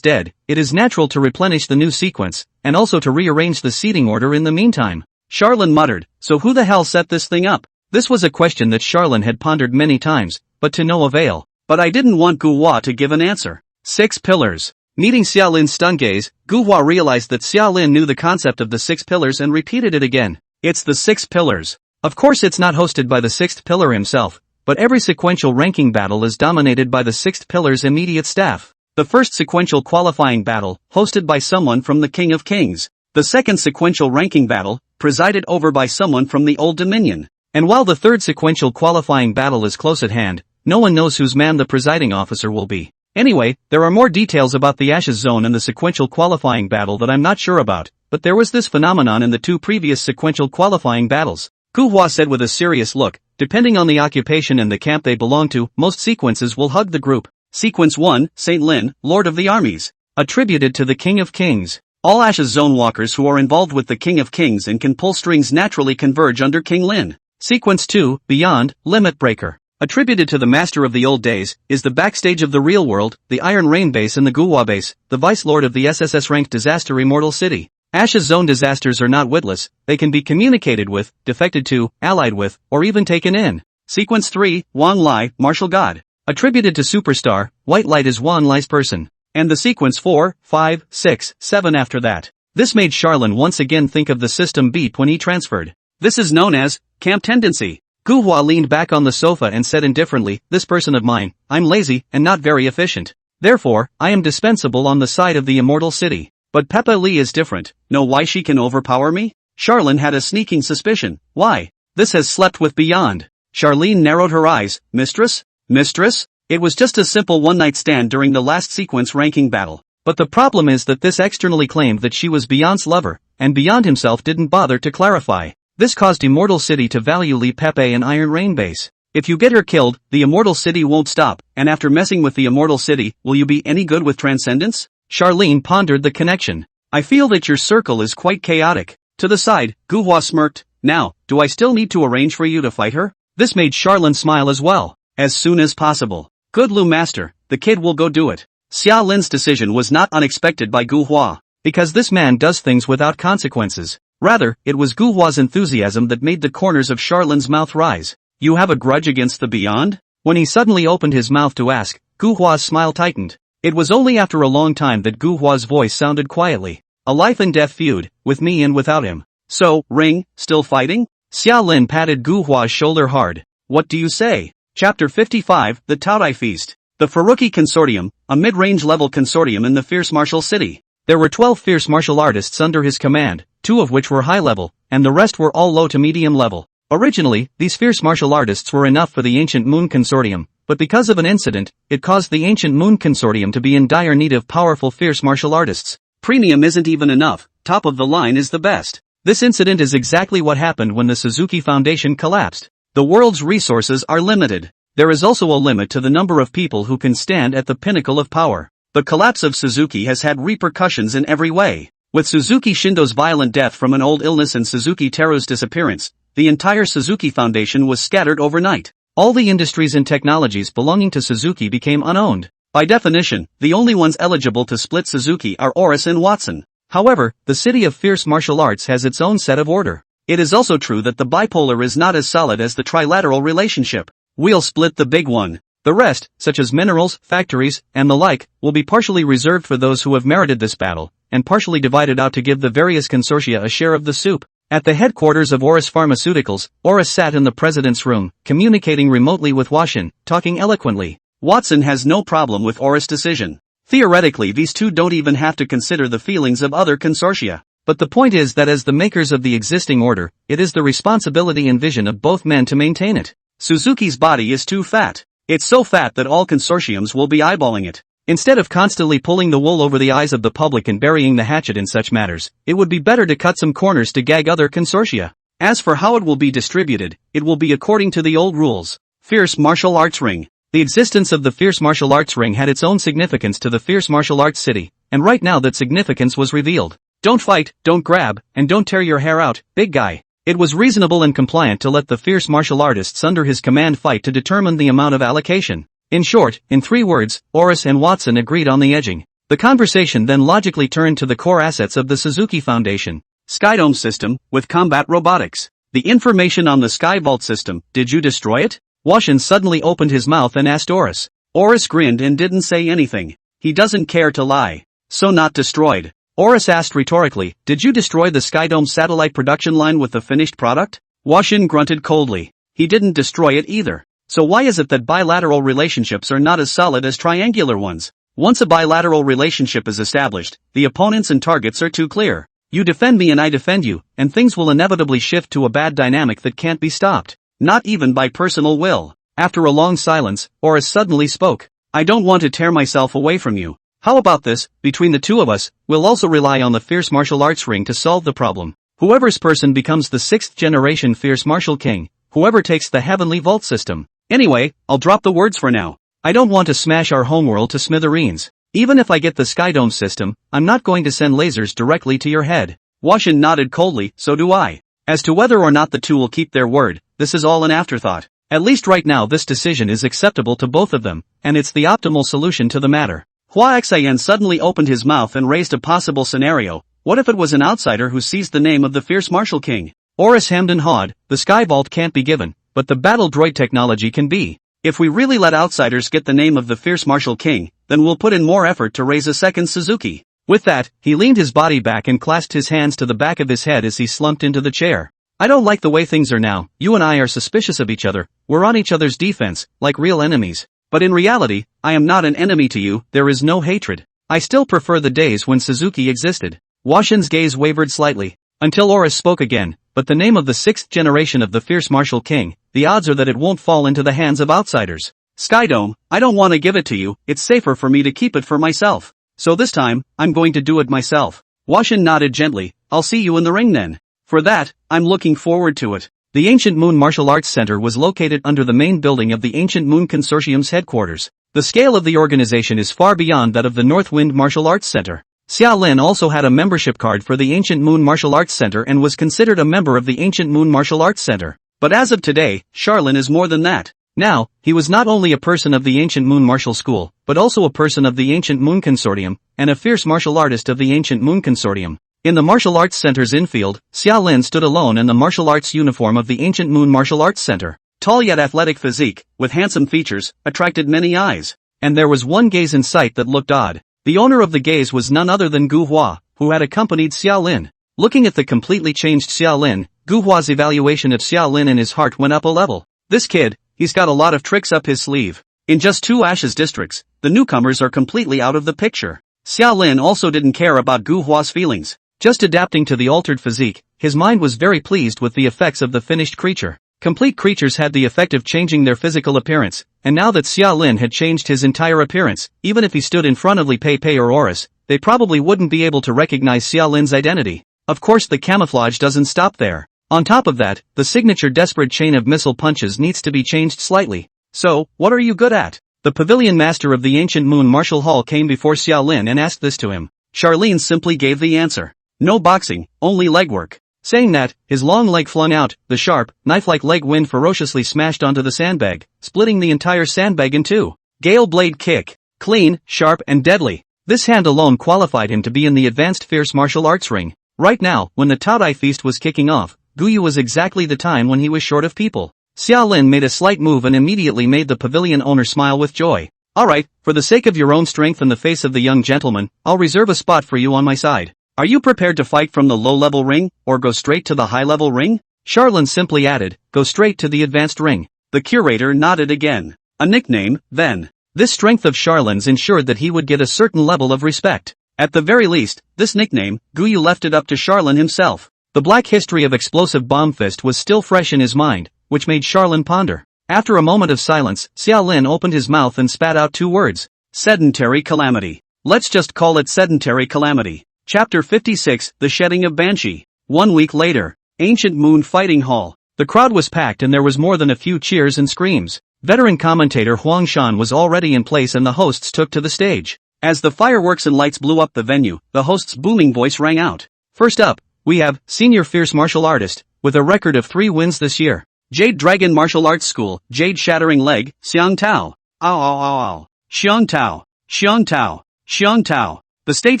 dead, it is natural to replenish the new sequence, and also to rearrange the seating order in the meantime. Charlin muttered, so who the hell set this thing up? This was a question that Charlene had pondered many times, but to no avail. But I didn't want Gu Hua to give an answer. 6 pillars. Meeting Xia Lin's stunned gaze, Gu Hua realized that Xia Lin knew the concept of the 6 pillars and repeated it again. It's the 6 pillars. Of course it's not hosted by the 6th pillar himself, but every sequential ranking battle is dominated by the 6th pillar's immediate staff. The first sequential qualifying battle, hosted by someone from the King of Kings. The second sequential ranking battle, presided over by someone from the Old Dominion. And while the third sequential qualifying battle is close at hand, no one knows whose man the presiding officer will be. Anyway, there are more details about the Ashes Zone and the sequential qualifying battle that I'm not sure about, but there was this phenomenon in the 2 previous sequential qualifying battles. Gu Hua said with a serious look, depending on the occupation and the camp they belong to, most sequences will hug the group. Sequence 1, Saint Lin, Lord of the Armies. Attributed to the King of Kings. All Ashes Zone walkers who are involved with the King of Kings and can pull strings naturally converge under King Lin. Sequence 2, Beyond, Limit Breaker. Attributed to the Master of the Old Days, is the backstage of the real world, the Iron Rain base and the Gu Hua base, the Vice Lord of the SSS-ranked disaster Immortal City. Ashes Zone disasters are not witless, they can be communicated with, defected to, allied with, or even taken in. Sequence 3, Wang Lai, Martial God. Attributed to Superstar, White Light is Wang Lai's person. And the sequence 4, 5, 6, 7 after that. This made Charlene once again think of the system beep when he transferred. This is known as camp tendency. Gu Hua leaned back on the sofa and said indifferently, this person of mine, I'm lazy and not very efficient. Therefore, I am dispensable on the side of the Immortal City. But Peppa Lee is different. Know why she can overpower me? Charlene had a sneaking suspicion. Why? This has slept with Beyond. Charlene narrowed her eyes. Mistress? Mistress? It was just a simple one-night stand during the last sequence ranking battle. But the problem is that this externally claimed that she was Beyond's lover, and Beyond himself didn't bother to clarify. This caused Immortal City to value Li Pepe and Iron Rain base. If you get her killed, the Immortal City won't stop, and after messing with the Immortal City, will you be any good with Transcendence? Charlene pondered the connection. I feel that your circle is quite chaotic. To the side, Gu Hua smirked. Now, do I still need to arrange for you to fight her? This made Charlene smile as well. As soon as possible. Good Lu Master, the kid will go do it. Xia Lin's decision was not unexpected by Gu Hua. Because this man does things without consequences. Rather, it was Gu Hua's enthusiasm that made the corners of Charlene's mouth rise. You have a grudge against the Beyond? When he suddenly opened his mouth to ask, Gu Hua's smile tightened. It was only after a long time that Gu Hua's voice sounded quietly. A life and death feud, with me and without him. So, Ring, still fighting? Xia Lin patted Gu Hua's shoulder hard. What do you say? Chapter 55, The Taodai Feast. The Furuki Consortium, a mid-range level consortium in the Fierce Martial City. There were 12 fierce martial artists under his command, 2 of which were high level, and the rest were all low to medium level. Originally, these fierce martial artists were enough for the Ancient Moon Consortium, but because of an incident, it caused the Ancient Moon Consortium to be in dire need of powerful fierce martial artists. Premium isn't even enough, top of the line is the best. This incident is exactly what happened when the Suzuki Foundation collapsed. The world's resources are limited. There is also a limit to the number of people who can stand at the pinnacle of power. The collapse of Suzuki has had repercussions in every way. With Suzuki Shindo's violent death from an old illness and Suzuki Teru's disappearance, the entire Suzuki Foundation was scattered overnight. All the industries and technologies belonging to Suzuki became unowned. By definition, the only ones eligible to split Suzuki are Oris and Watson. However, the City of Fierce Martial Arts has its own set of order. It is also true that the bipolar is not as solid as the trilateral relationship. We'll split the big one. The rest, such as minerals, factories, and the like, will be partially reserved for those who have merited this battle, and partially divided out to give the various consortia a share of the soup. At the headquarters of Oris Pharmaceuticals, Oris sat in the president's room, communicating remotely with Washin, talking eloquently. Watson has no problem with Oris' decision. Theoretically, these two don't even have to consider the feelings of other consortia. But the point is that as the makers of the existing order, it is the responsibility and vision of both men to maintain it. Suzuki's body is too fat. It's so fat that all consortiums will be eyeballing it. Instead of constantly pulling the wool over the eyes of the public and burying the hatchet in such matters, it would be better to cut some corners to gag other consortia. As for how it will be distributed, it will be according to the old rules. Fierce Martial Arts Ring. The existence of the Fierce Martial Arts Ring had its own significance to the Fierce Martial Arts City, and right now that significance was revealed. Don't fight, don't grab, and don't tear your hair out, big guy. It was reasonable and compliant to let the fierce martial artists under his command fight to determine the amount of allocation. In short, in 3 words, Oris and Watson agreed on the edging. The conversation then logically turned to the core assets of the Suzuki Foundation. Skydome system, with combat robotics. The information on the Sky Vault system, did you destroy it? Washin suddenly opened his mouth and asked Oris. Oris grinned and didn't say anything. He doesn't care to lie. So not destroyed. Oris asked rhetorically, did you destroy the Skydome satellite production line with the finished product? Washin grunted coldly. He didn't destroy it either. So why is it that bilateral relationships are not as solid as triangular ones? Once a bilateral relationship is established, the opponents and targets are too clear. You defend me and I defend you, and things will inevitably shift to a bad dynamic that can't be stopped. Not even by personal will. After a long silence, Oris suddenly spoke. I don't want to tear myself away from you. How about this, between the two of us, we'll also rely on the fierce martial arts ring to solve the problem. Whoever's person becomes the 6th generation fierce martial king, whoever takes the heavenly vault system. Anyway, I'll drop the words for now. I don't want to smash our homeworld to smithereens. Even if I get the Skydome system, I'm not going to send lasers directly to your head. Washin nodded coldly, so do I. As to whether or not the two will keep their word, this is all an afterthought. At least right now this decision is acceptable to both of them, and it's the optimal solution to the matter. Hua Xian suddenly opened his mouth and raised a possible scenario. What if it was an outsider who seized the name of the fierce martial king? Oris hemmed and hawed. The Sky Vault can't be given, but the battle droid technology can be. If we really let outsiders get the name of the fierce martial king, then we'll put in more effort to raise a second Suzuki. With that, he leaned his body back and clasped his hands to the back of his head as he slumped into the chair. I don't like the way things are now. You and I are suspicious of each other. We're on each other's defense, like real enemies. But in reality, I am not an enemy to you. There is no hatred. I still prefer the days when Suzuki existed. Washin's gaze wavered slightly, until Oris spoke again. But the name of the 6th generation of the fierce martial king, the odds are that it won't fall into the hands of outsiders. Skydome, I don't want to give it to you. It's safer for me to keep it for myself. So this time, I'm going to do it myself. Washin nodded gently. I'll see you in the ring then. For that, I'm looking forward to it. The Ancient Moon Martial Arts Center was located under the main building of the Ancient Moon Consortium's headquarters. The scale of the organization is far beyond that of the Northwind Martial Arts Center. Xia Lin also had a membership card for the Ancient Moon Martial Arts Center and was considered a member of the Ancient Moon Martial Arts Center. But as of today, Charlin is more than that. Now, he was not only a person of the Ancient Moon Martial School, but also a person of the Ancient Moon Consortium, and a fierce martial artist of the Ancient Moon Consortium. In the Martial Arts Center's infield, Xia Lin stood alone in the martial arts uniform of the Ancient Moon Martial Arts Center. Tall yet athletic physique, with handsome features, attracted many eyes. And there was one gaze in sight that looked odd. The owner of the gaze was none other than Gu Hua, who had accompanied Xia Lin. Looking at the completely changed Xia Lin, Gu Hua's evaluation of Xia Lin in his heart went up a level. This kid, he's got a lot of tricks up his sleeve. In just 2 Ashes districts, the newcomers are completely out of the picture. Xia Lin also didn't care about Gu Hua's feelings. Just adapting to the altered physique, his mind was very pleased with the effects of the finished creature. Complete creatures had the effect of changing their physical appearance, and now that Xia Lin had changed his entire appearance, even if he stood in front of Li Pei Pei or Oris, they probably wouldn't be able to recognize Xia Lin's identity. Of course the camouflage doesn't stop there. On top of that, the signature desperate chain of missile punches needs to be changed slightly. So, what are you good at? The pavilion master of the Ancient Moon Martial Hall came before Xia Lin and asked this to him. Charlene simply gave the answer. No boxing, only legwork. Saying that, his long leg flung out, the sharp, knife-like leg wind ferociously smashed onto the sandbag, splitting the entire sandbag in two. Gale blade kick. Clean, sharp and deadly. This hand alone qualified him to be in the advanced fierce martial arts ring. Right now, when the Taodai feast was kicking off, Guyu was exactly the time when he was short of people. Xia Lin made a slight move and immediately made the pavilion owner smile with joy. Alright, for the sake of your own strength and the face of the young gentleman, I'll reserve a spot for you on my side. Are you prepared to fight from the low-level ring, or go straight to the high-level ring? Charlene simply added, go straight to the advanced ring. The curator nodded again. A nickname, then. This strength of Charlene's ensured that he would get a certain level of respect. At the very least, this nickname, Guyu left it up to Charlene himself. The black history of explosive bomb fist was still fresh in his mind, which made Charlene ponder. After a moment of silence, Xia Lin opened his mouth and spat out 2 words. Sedentary calamity. Let's just call it sedentary calamity. Chapter 56, The Shedding of Banshee. 1 week later. Ancient Moon Fighting Hall. The crowd was packed and there was more than a few cheers and screams. Veteran commentator Huang Shan was already in place and the hosts took to the stage. As the fireworks and lights blew up the venue, the host's booming voice rang out. First up, we have Senior Fierce Martial Artist, with a record of 3 wins this year. Jade Dragon Martial Arts School, Jade Shattering Leg, Xiang Tao. Ow ow ow ow. Xiang Tao. Xiang Tao. Xiang Tao. The stage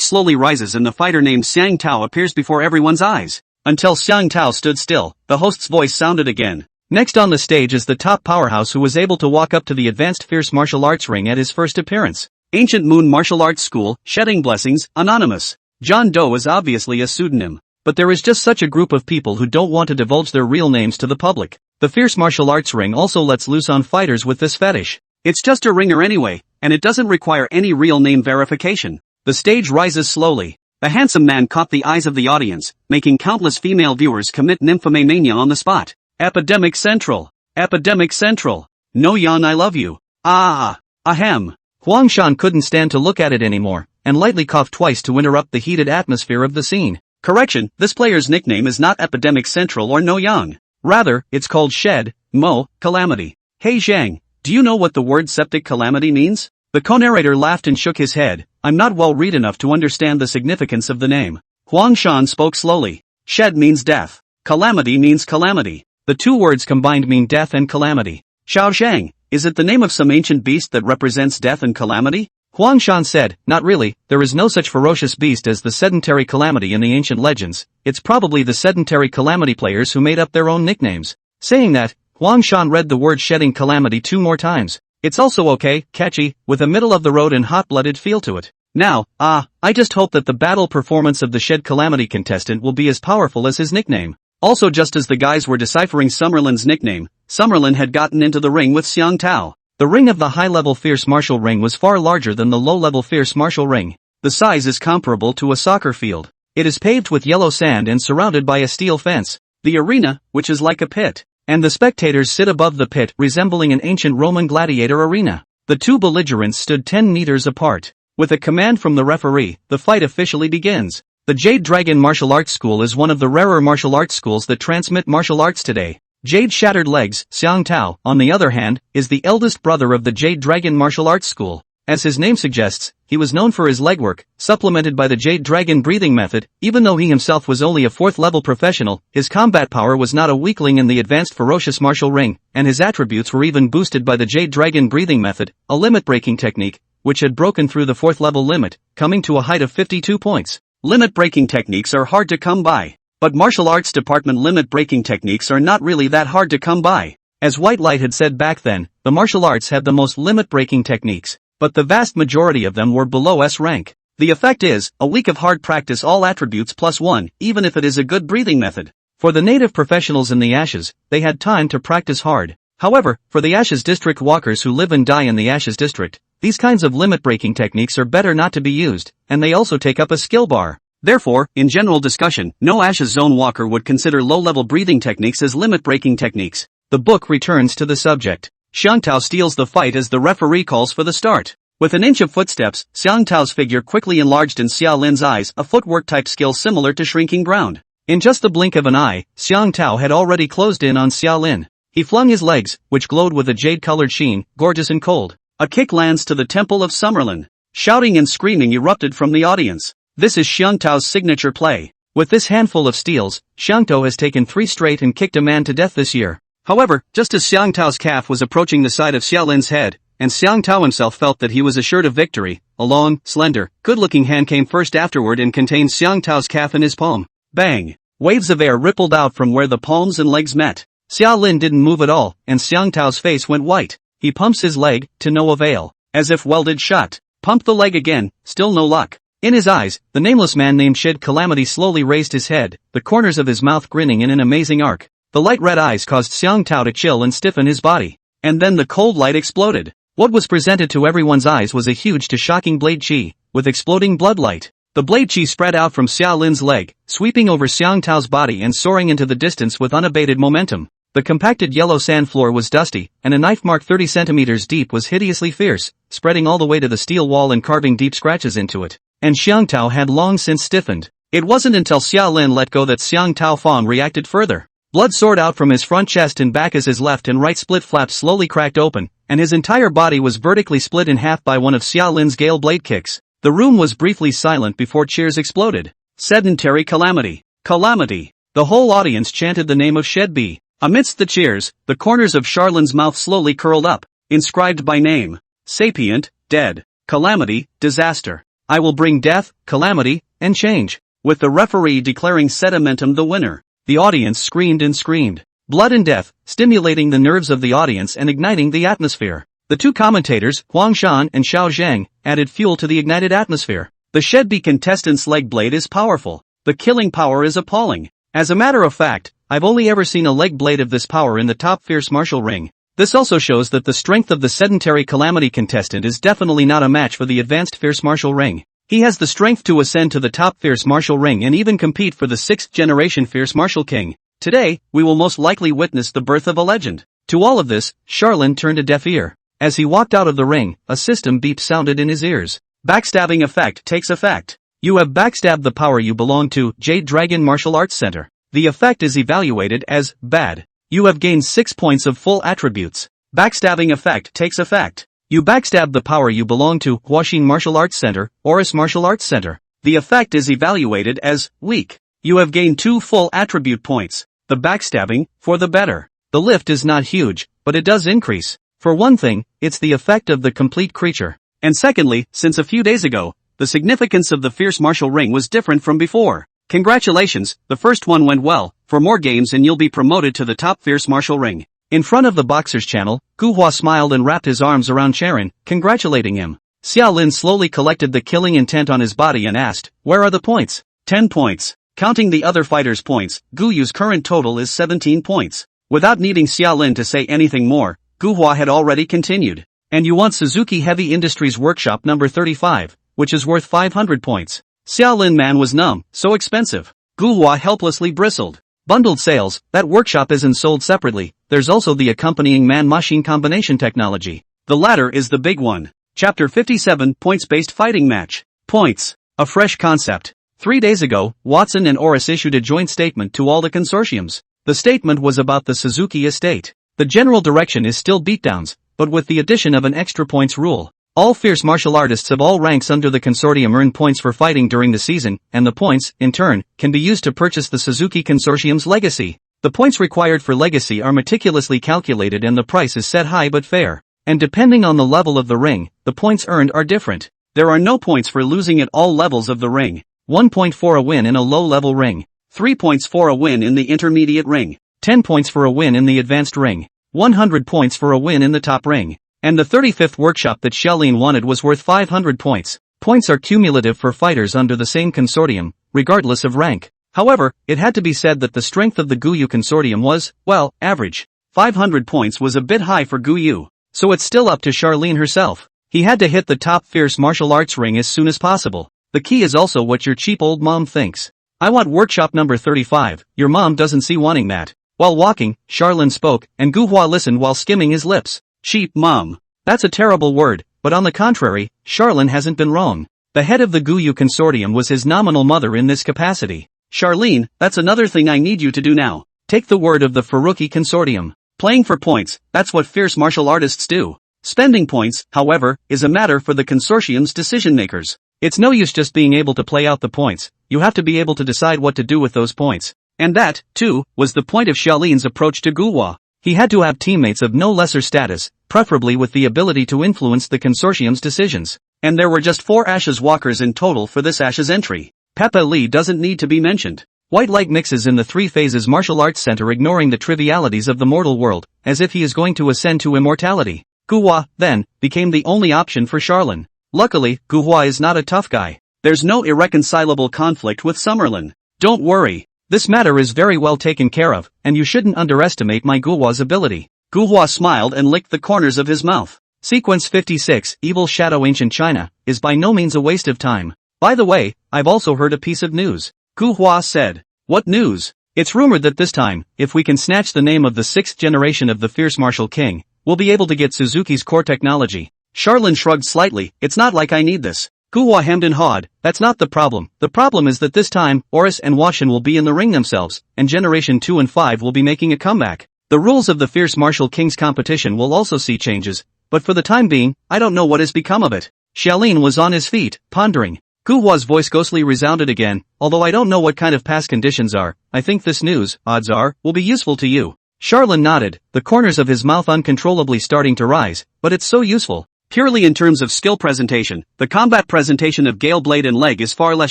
slowly rises and the fighter named Xiang Tao appears before everyone's eyes. Until Xiang Tao stood still, the host's voice sounded again. Next on the stage is the top powerhouse who was able to walk up to the advanced fierce martial arts ring at his first appearance. Ancient Moon Martial Arts School, Shedding Blessings, Anonymous. John Doe is obviously a pseudonym. But there is just such a group of people who don't want to divulge their real names to the public. The fierce martial arts ring also lets loose on fighters with this fetish. It's just a ringer anyway, and it doesn't require any real name verification. The stage rises slowly. The handsome man caught the eyes of the audience, making countless female viewers commit nymphomania on the spot. Epidemic Central. Epidemic Central. No Yan, I love you. Ah. Ahem. Huang Shan couldn't stand to look at it anymore, and lightly coughed twice to interrupt the heated atmosphere of the scene. Correction, this player's nickname is not Epidemic Central or No Yang. Rather, it's called Shed, Mo, Calamity. Hey Zhang, do you know what the word septic calamity means? The co-narrator laughed and shook his head. I'm not well read enough to understand the significance of the name. Huang Shan spoke slowly. Shed means death. Calamity means calamity. The two words combined mean death and calamity. Xiao Zhang, is it the name of some ancient beast that represents death and calamity? Huang Shan said, not really, there is no such ferocious beast as the sedentary calamity in the ancient legends. It's probably the sedentary calamity players who made up their own nicknames. Saying that, Huang Shan read the word shedding calamity 2 more times. It's also okay, catchy, with a middle-of-the-road and hot-blooded feel to it. Now, I just hope that the battle performance of the Shed Calamity contestant will be as powerful as his nickname. Also, just as the guys were deciphering Summerlin's nickname, Summerlin had gotten into the ring with Xiang Tao. The ring of the high-level fierce martial ring was far larger than the low-level fierce martial ring. The size is comparable to a soccer field. It is paved with yellow sand and surrounded by a steel fence. The arena, which is like a pit. And the spectators sit above the pit, resembling an ancient Roman gladiator arena. The two belligerents stood 10 meters apart. With a command from the referee, the fight officially begins. The Jade Dragon Martial Arts School is one of the rarer martial arts schools that transmit martial arts today. Jade Shattered Legs, Xiang Tao, on the other hand, is the eldest brother of the Jade Dragon Martial Arts School. As his name suggests, he was known for his legwork, supplemented by the Jade Dragon breathing method. Even though he himself was only a 4th-level professional, his combat power was not a weakling in the advanced ferocious martial ring, and his attributes were even boosted by the Jade Dragon breathing method, a limit-breaking technique, which had broken through the 4th-level limit, coming to a height of 52 points. Limit-breaking techniques are hard to come by. But martial arts department limit-breaking techniques are not really that hard to come by. As White Light had said back then, the martial arts have the most limit-breaking techniques, but the vast majority of them were below S rank. The effect is, a week of hard practice, all attributes +1, even if it is a good breathing method. For the native professionals in the Ashes, they had time to practice hard. However, for the Ashes District walkers who live and die in the Ashes District, these kinds of limit-breaking techniques are better not to be used, and they also take up a skill bar. Therefore, in general discussion, no Ashes Zone walker would consider low-level breathing techniques as limit-breaking techniques. The book returns to the subject. Xiang Tao steals the fight as the referee calls for the start. With an inch of footsteps, Xiang Tao's figure quickly enlarged in Xia Lin's eyes, a footwork-type skill similar to shrinking ground. In just the blink of an eye, Xiang Tao had already closed in on Xia Lin. He flung his legs, which glowed with a jade-colored sheen, gorgeous and cold. A kick lands to the temple of Summerlin. Shouting and screaming erupted from the audience. This is Xiang Tao's signature play. With this handful of steals, Xiang Tao has taken 3 straight and kicked a man to death this year. However, just as Xiang Tao's calf was approaching the side of Xia Lin's head, and Xiang Tao himself felt that he was assured of victory, a long, slender, good-looking hand came first afterward and contained Xiang Tao's calf in his palm. Bang! Waves of air rippled out from where the palms and legs met. Xia Lin didn't move at all, and Xiang Tao's face went white. He pumps his leg, to no avail. As if welded shut. Pump the leg again, still no luck. In his eyes, the nameless man named Shed Calamity slowly raised his head, the corners of his mouth grinning in an amazing arc. The light red eyes caused Xiang Tao to chill and stiffen his body. And then the cold light exploded. What was presented to everyone's eyes was a huge to shocking blade chi, with exploding blood light. The blade chi spread out from Xia Lin's leg, sweeping over Xiang Tao's body and soaring into the distance with unabated momentum. The compacted yellow sand floor was dusty, and a knife mark 30 centimeters deep was hideously fierce, spreading all the way to the steel wall and carving deep scratches into it. And Xiang Tao had long since stiffened. It wasn't until Xia Lin let go that Xiang Tao Fong reacted further. Blood soared out from his front chest and back as his left and right split flaps slowly cracked open, and his entire body was vertically split in half by one of Xia Lin's gale blade kicks. The room was briefly silent before cheers exploded. Sedentary calamity. Calamity. The whole audience chanted the name of Shed B. Amidst the cheers, the corners of Charlin's mouth slowly curled up, inscribed by name. Sapient, dead. Calamity, disaster. I will bring death, calamity, and change. with the referee declaring Sedimentum the winner. The audience screamed and screamed. Blood and death, stimulating the nerves of the audience and igniting the atmosphere. The two commentators, Huang Shan and Xiao Zhang, added fuel to the ignited atmosphere. The Shedby contestant's leg blade is powerful. The killing power is appalling. As a matter of fact, I've only ever seen a leg blade of this power in the top fierce martial ring. This also shows that the strength of the sedentary calamity contestant is definitely not a match for the advanced fierce martial ring. He has the strength to ascend to the top fierce martial ring and even compete for the 6th generation fierce martial king. Today, we will most likely witness the birth of a legend. To all of this, Charlin turned a deaf ear. As he walked out of the ring, a system beep sounded in his ears. Backstabbing effect takes effect. You have backstabbed the power you belong to, Jade Dragon Martial Arts Center. The effect is evaluated as bad. You have gained 6 points of full attributes. Backstabbing effect takes effect. You backstab the power you belong to, Huaxin Martial Arts Center, Oris Martial Arts Center. The effect is evaluated as weak. You have gained 2 full attribute points. The backstabbing, for the better. The lift is not huge, but it does increase. For one thing, it's the effect of the complete creature. And secondly, since a few days ago, the significance of the fierce martial ring was different from before. Congratulations, the first one went well. For more games and you'll be promoted to the top fierce martial ring. In front of the boxer's channel, Gu Hua smiled and wrapped his arms around Charon, congratulating him. Xiao Lin slowly collected the killing intent on his body and asked, where are the points? 10 points. Counting the other fighters' points, Gu Yu's current total is 17 points. Without needing Xiao Lin to say anything more, Gu Hua had already continued. And you want Suzuki Heavy Industries Workshop number 35, which is worth 500 points. Xiao Lin man was numb, so expensive. Gu Hua helplessly bristled. Bundled sales, that workshop isn't sold separately, there's also the accompanying man-machine combination technology. The latter is the big one. Chapter 57, Points-Based Fighting Match. Points. A fresh concept. 3 days ago, Watson and Oris issued a joint statement to all the consortiums. The statement was about the Suzuki estate. The general direction is still beatdowns, but with the addition of an extra points rule. All fierce martial artists of all ranks under the consortium earn points for fighting during the season, and the points, in turn, can be used to purchase the Suzuki Consortium's legacy. The points required for legacy are meticulously calculated and the price is set high but fair. And depending on the level of the ring, the points earned are different. There are no points for losing at all levels of the ring. 1 point for a win in a low-level ring. 3 points for a win in the intermediate ring. 10 points for a win in the advanced ring. 100 points for a win in the top ring. And the 35th workshop that Xiaolin wanted was worth 500 points. Points are cumulative for fighters under the same consortium, regardless of rank. However, it had to be said that the strength of the Guyu consortium was, well, average. 500 points was a bit high for Guyu. So it's still up to Charlene herself. He had to hit the top fierce martial arts ring as soon as possible. The key is also what your cheap old mom thinks. I want workshop number 35, your mom doesn't see wanting that. While walking, Charlene spoke, and Gu Hua listened while skimming his lips. Cheap mom. That's a terrible word, but on the contrary, Charlene hasn't been wrong. The head of the Guyu consortium was his nominal mother in this capacity. Charlene, that's another thing I need you to do now. Take the word of the Furuki consortium. Playing for points, that's what fierce martial artists do. Spending points, however, is a matter for the consortium's decision makers. It's no use just being able to play out the points, you have to be able to decide what to do with those points. And that, too, was the point of Xiaolin's approach to Gu Hua. He had to have teammates of no lesser status, preferably with the ability to influence the consortium's decisions. And there were just 4 Ashes walkers in total for this Ashes entry. Peppa Lee doesn't need to be mentioned. White light mixes in the 3 phases martial arts center, ignoring the trivialities of the mortal world, as if he is going to ascend to immortality. Gu Hua, then, became the only option for Charlene. Luckily, Gu Hua is not a tough guy. There's no irreconcilable conflict with Summerlin. Don't worry. This matter is very well taken care of, and you shouldn't underestimate my Gu Hua's ability. Gu Hua smiled and licked the corners of his mouth. Sequence 56, Evil Shadow Ancient China, is by no means a waste of time. By the way, I've also heard a piece of news. Gu Hua said. What news? It's rumored that this time, if we can snatch the name of the 6th generation of the Fierce Martial King, we'll be able to get Suzuki's core technology. Charlene shrugged slightly. It's not like I need this. Gu Hua hemmed and hawed. That's not the problem. The problem is that this time, Oris and Washin will be in the ring themselves, and Generation 2 and 5 will be making a comeback. The rules of the Fierce Martial King's competition will also see changes, but for the time being, I don't know what has become of it. Xiaolin was on his feet, pondering. Gu Hua's voice ghostly resounded again. Although I don't know what kind of past conditions are, I think this news, odds are, will be useful to you. Charlene nodded, the corners of his mouth uncontrollably starting to rise, but it's so useful. Purely in terms of skill presentation, the combat presentation of Gale Blade and Leg is far less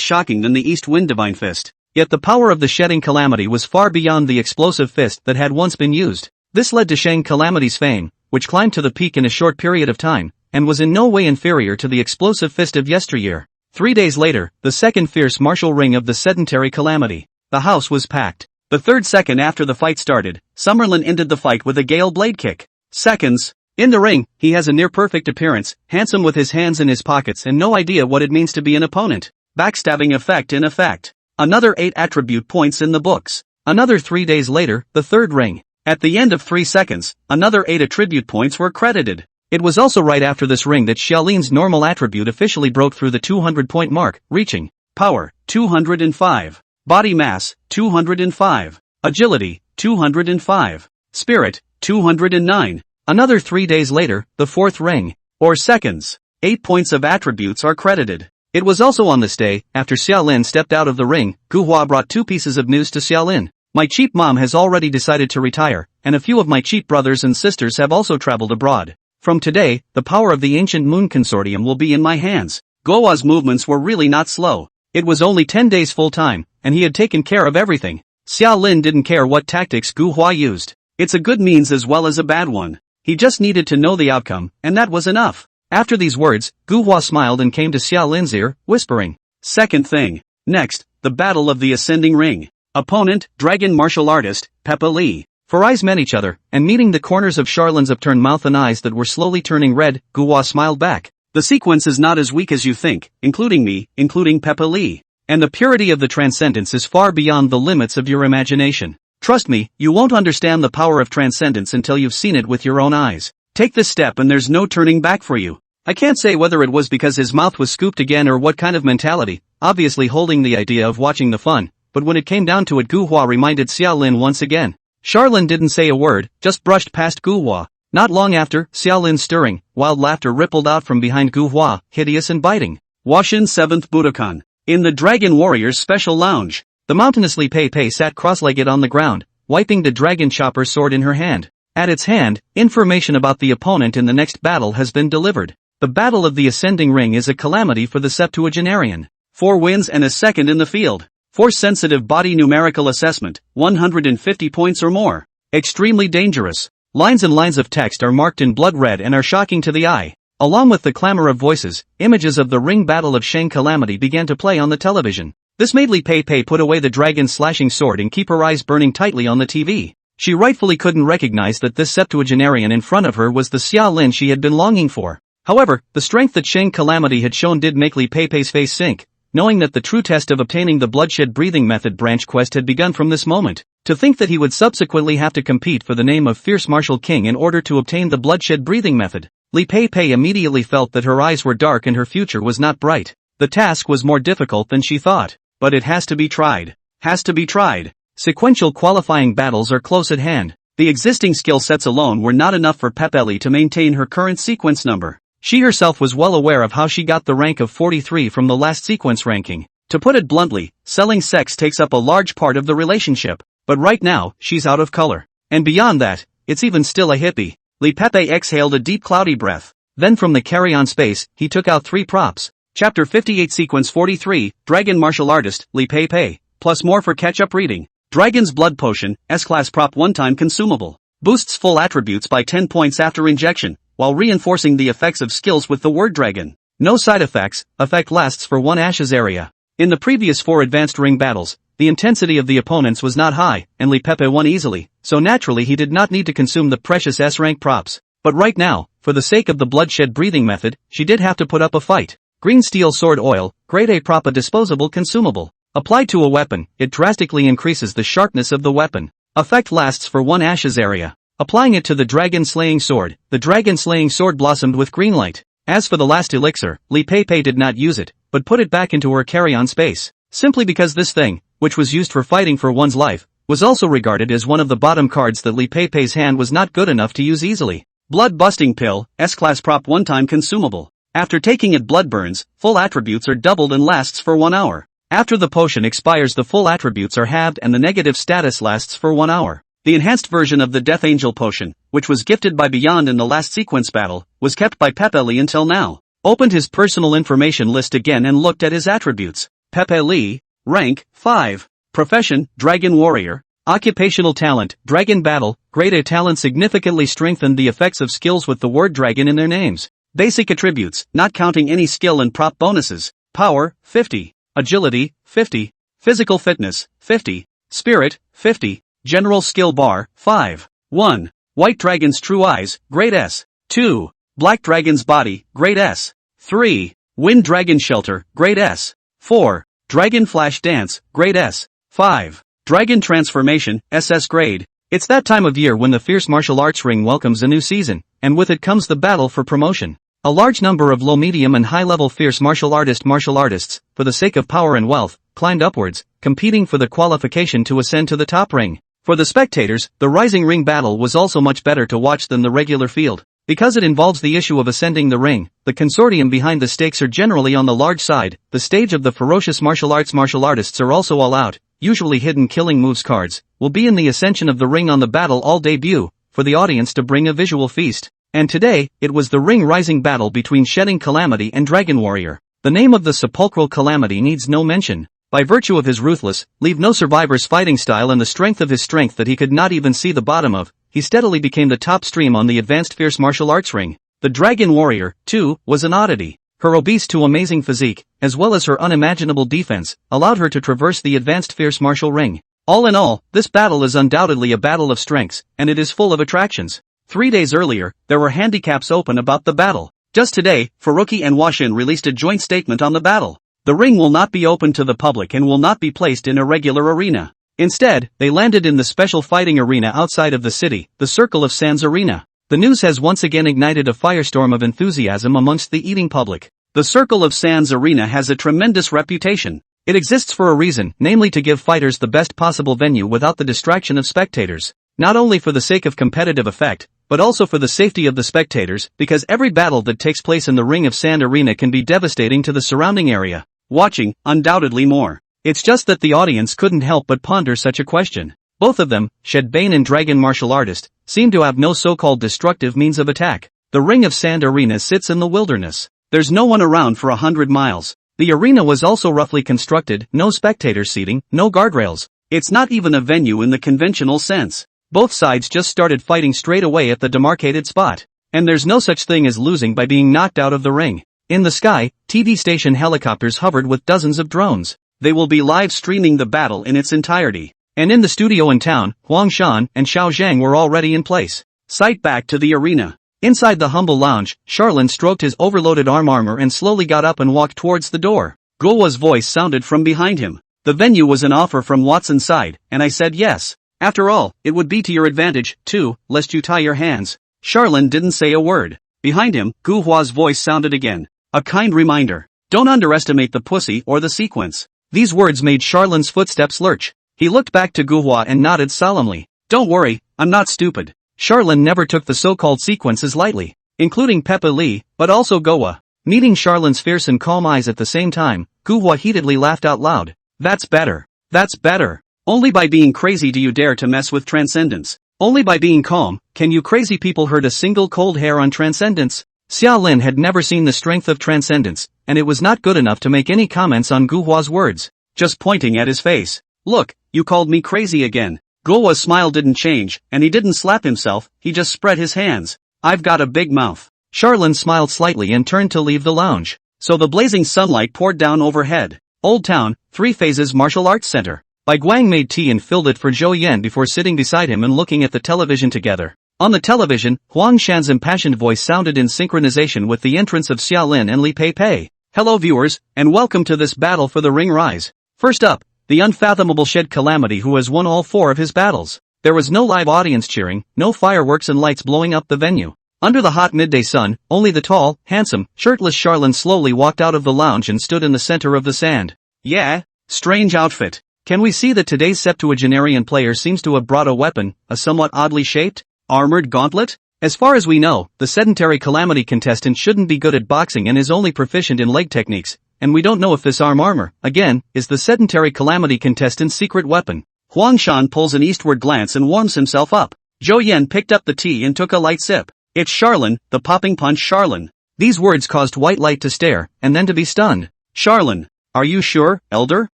shocking than the East Wind Divine Fist. Yet the power of the Shedding Calamity was far beyond the explosive fist that had once been used. This led to Shang Calamity's fame, which climbed to the peak in a short period of time, and was in no way inferior to the explosive fist of yesteryear. 3 days later, the second fierce martial ring of the Sedentary Calamity. The house was packed. The third second after the fight started, Summerlin ended the fight with a Gale Blade kick. Seconds. In the ring, he has a near-perfect appearance, handsome with his hands in his pockets and no idea what it means to be an opponent. Backstabbing effect in effect. Another 8 attribute points in the books. Another 3 days later, the third ring. At the end of 3 seconds, another 8 attribute points were credited. It was also right after this ring that Xiaolin's normal attribute officially broke through the 200-point mark, reaching Power, 205. Body Mass, 205. Agility, 205. Spirit, 209. Another 3 days later, the fourth ring. Or seconds. 8 points of attributes are credited. It was also on this day, after Xiaolin stepped out of the ring, Gu Hua brought 2 pieces of news to Xiaolin. My cheap mom has already decided to retire, and a few of my cheap brothers and sisters have also traveled abroad. From today, the power of the Ancient Moon Consortium will be in my hands. Guo's movements were really not slow. It was only 10 days full time, and he had taken care of everything. Xiaolin didn't care what tactics Gu Hua used. It's a good means as well as a bad one. He just needed to know the outcome, and that was enough. After these words, Gu Hua smiled and came to Xiaolin's ear, whispering. Second thing. Next, the Battle of the Ascending Ring. Opponent, Dragon Martial Artist, Peppa Lee. For eyes met each other, and meeting the corners of Charlin's upturned mouth and eyes that were slowly turning red, Gu Hua smiled back. The sequence is not as weak as you think, including me, including Peppa Lee. And the purity of the transcendence is far beyond the limits of your imagination. Trust me, you won't understand the power of transcendence until you've seen it with your own eyes. Take this step and there's no turning back for you. I can't say whether it was because his mouth was scooped again or what kind of mentality, obviously holding the idea of watching the fun, but when it came down to it, Gu Hua reminded Xiaolin once again. Charlin didn't say a word, just brushed past Gu Hua. Not long after, Xiaolin's stirring, wild laughter rippled out from behind Gu Hua, hideous and biting. Washin 7th Budokan. In the Dragon Warrior's special lounge. The mountainous Li Pei Pei sat cross-legged on the ground, wiping the dragon chopper sword in her hand. At its hand, information about the opponent in the next battle has been delivered. The Battle of the Ascending Ring is a calamity for the septuagenarian. 4 wins and a second in the field. Force-sensitive body numerical assessment, 150 points or more. Extremely dangerous. Lines and lines of text are marked in blood red and are shocking to the eye. Along with the clamor of voices, images of the ring battle of Shang Calamity began to play on the television. This made Li Pei Pei put away the dragon's slashing sword and keep her eyes burning tightly on the TV. She rightfully couldn't recognize that this septuagenarian in front of her was the Xiaolin she had been longing for. However, the strength that Shang Calamity had shown did make Li Pei Pei's face sink, knowing that the true test of obtaining the bloodshed breathing method branch quest had begun from this moment. To think that he would subsequently have to compete for the name of Fierce Martial King in order to obtain the bloodshed breathing method. Li Pei Pei immediately felt that her eyes were dark and her future was not bright. The task was more difficult than she thought. But it has to be tried. Has to be tried. Sequential qualifying battles are close at hand. The existing skill sets alone were not enough for Pepeli to maintain her current sequence number. She herself was well aware of how she got the rank of 43 from the last sequence ranking. To put it bluntly, selling sex takes up a large part of the relationship. But right now, she's out of color. And beyond that, it's even still a hippie. Li Pepe exhaled a deep cloudy breath. Then from the carry-on space, he took out 3 props. Chapter 58 Sequence 43, Dragon Martial Artist, Li Pei Pei, plus more for catch-up reading. Dragon's Blood Potion, S-Class Prop one-time consumable. Boosts full attributes by 10 points after injection, while reinforcing the effects of skills with the word dragon. No side effects, effect lasts for 1 Ashes area. In the previous 4 advanced ring battles, the intensity of the opponents was not high, and Li Pepe won easily, so naturally he did not need to consume the precious S-rank props. But right now, for the sake of the bloodshed breathing method, she did have to put up a fight. Green Steel Sword Oil, Grade A Prop, a disposable consumable. Applied to a weapon, it drastically increases the sharpness of the weapon. Effect lasts for 1 Ashes area. Applying it to the Dragon Slaying Sword, the Dragon Slaying Sword blossomed with green light. As for the last elixir, Li Pei Pei did not use it, but put it back into her carry-on space. Simply because this thing, which was used for fighting for one's life, was also regarded as one of the bottom cards that Li Pei Pei's hand was not good enough to use easily. Blood Busting Pill, S-Class Prop one-time consumable. After taking it, blood burns, full attributes are doubled and lasts for 1 hour. After the potion expires, the full attributes are halved and the negative status lasts for 1 hour. The enhanced version of the Death Angel potion, which was gifted by Beyond in the last sequence battle, was kept by Pepe Lee until now. Opened his personal information list again and looked at his attributes. Pepe Lee, rank, 5. Profession, Dragon Warrior. Occupational talent, Dragon Battle. Grade A talent significantly strengthened the effects of skills with the word dragon in their names. Basic attributes, not counting any skill and prop bonuses. Power, 50. Agility, 50. Physical fitness, 50. Spirit, 50. General skill bar, 5. 1. White Dragon's True Eyes, Grade S. 2. Black Dragon's Body, Grade S. 3. Wind Dragon Shelter, Grade S. 4. Dragon Flash Dance, Grade S. 5. Dragon Transformation, SS Grade. It's that time of year when the Fierce Martial Arts Ring welcomes a new season, and with it comes the battle for promotion. A large number of low, medium and high-level fierce martial artists, for the sake of power and wealth, climbed upwards, competing for the qualification to ascend to the top ring. For the spectators, the Rising Ring battle was also much better to watch than the regular field. Because it involves the issue of ascending the ring, the consortium behind the stakes are generally on the large side. The stage of the ferocious martial artists are also all out, usually hidden killing moves cards, will be in the ascension of the ring on the battle all debut, for the audience to bring a visual feast. And today, it was the ring rising battle between Shedding Calamity and Dragon Warrior. The name of the sepulchral Calamity needs no mention. By virtue of his ruthless, leave no survivors fighting style and the strength of his strength that he could not even see the bottom of, he steadily became the top stream on the advanced fierce martial arts ring. The Dragon Warrior, too, was an oddity. Her obese to amazing physique, as well as her unimaginable defense, allowed her to traverse the advanced fierce martial ring. All in all, this battle is undoubtedly a battle of strengths, and it is full of attractions. 3 days earlier, there were handicaps open about the battle. Just today, Furuki and Washin released a joint statement on the battle. The ring will not be open to the public and will not be placed in a regular arena. Instead, they landed in the special fighting arena outside of the city, the Circle of Sands Arena. The news has once again ignited a firestorm of enthusiasm amongst the eating public. The Circle of Sands Arena has a tremendous reputation. It exists for a reason, namely to give fighters the best possible venue without the distraction of spectators. Not only for the sake of competitive effect, but also for the safety of the spectators, because every battle that takes place in the Ring of Sand Arena can be devastating to the surrounding area. Watching, undoubtedly more. It's just that the audience couldn't help but ponder such a question. Both of them, Shed Bane and Dragon Martial Artist, seem to have no so-called destructive means of attack. The Ring of Sand Arena sits in the wilderness. There's no one around for 100 miles. The arena was also roughly constructed, no spectator seating, no guardrails. It's not even a venue in the conventional sense. Both sides just started fighting straight away at the demarcated spot. And there's no such thing as losing by being knocked out of the ring. In the sky, TV station helicopters hovered with dozens of drones. They will be live streaming the battle in its entirety. And in the studio in town, Huang Shan and Xiao Zhang were already in place. Sight back to the arena. Inside the humble lounge, Charlin stroked his overloaded armor and slowly got up and walked towards the door. Guowa's voice sounded from behind him. The venue was an offer from Watson's side, and I said yes. After all, it would be to your advantage, too, lest you tie your hands. Charlin didn't say a word. Behind him, Guowa's voice sounded again. A kind reminder. Don't underestimate the pussy or the sequence. These words made Charlin's footsteps lurch. He looked back to Guowa and nodded solemnly. Don't worry, I'm not stupid. Charlin never took the so-called sequences lightly, including Pepe Lee, but also Guowa. Meeting Charlin's fierce and calm eyes at the same time, Guowa heatedly laughed out loud. That's better. That's better. Only by being crazy do you dare to mess with transcendence. Only by being calm, can you crazy people hurt a single cold hair on transcendence. Xia Lin had never seen the strength of transcendence, and it was not good enough to make any comments on Guowa's words, just pointing at his face. Look, you called me crazy again. Guowa's smile didn't change, and he didn't slap himself, he just spread his hands. I've got a big mouth. Charlin smiled slightly and turned to leave the lounge. So the blazing sunlight poured down overhead. Old Town, 3 Phases Martial Arts Center. Bai Guang made tea and filled it for Zhou Yan before sitting beside him and looking at the television together. On the television, Huang Shan's impassioned voice sounded in synchronization with the entrance of Xia Lin and Li Pei Pei. Hello viewers, and welcome to this battle for the ring rise. First up, the unfathomable Shed Calamity who has won all 4 of his battles. There was no live audience cheering, no fireworks and lights blowing up the venue. Under the hot midday sun, only the tall, handsome, shirtless Charlin slowly walked out of the lounge and stood in the center of the sand. Yeah, strange outfit. Can we see that today's septuagenarian player seems to have brought a weapon, a somewhat oddly shaped, armored gauntlet? As far as we know, the sedentary Calamity contestant shouldn't be good at boxing and is only proficient in leg techniques, and we don't know if this armor, again, is the sedentary Calamity contestant's secret weapon. Huang Shan pulls an eastward glance and warms himself up. Zhou Yan picked up the tea and took a light sip. It's Charlene, the popping punch Charlene. These words caused White Light to stare, and then to be stunned. Charlene. Are you sure, elder?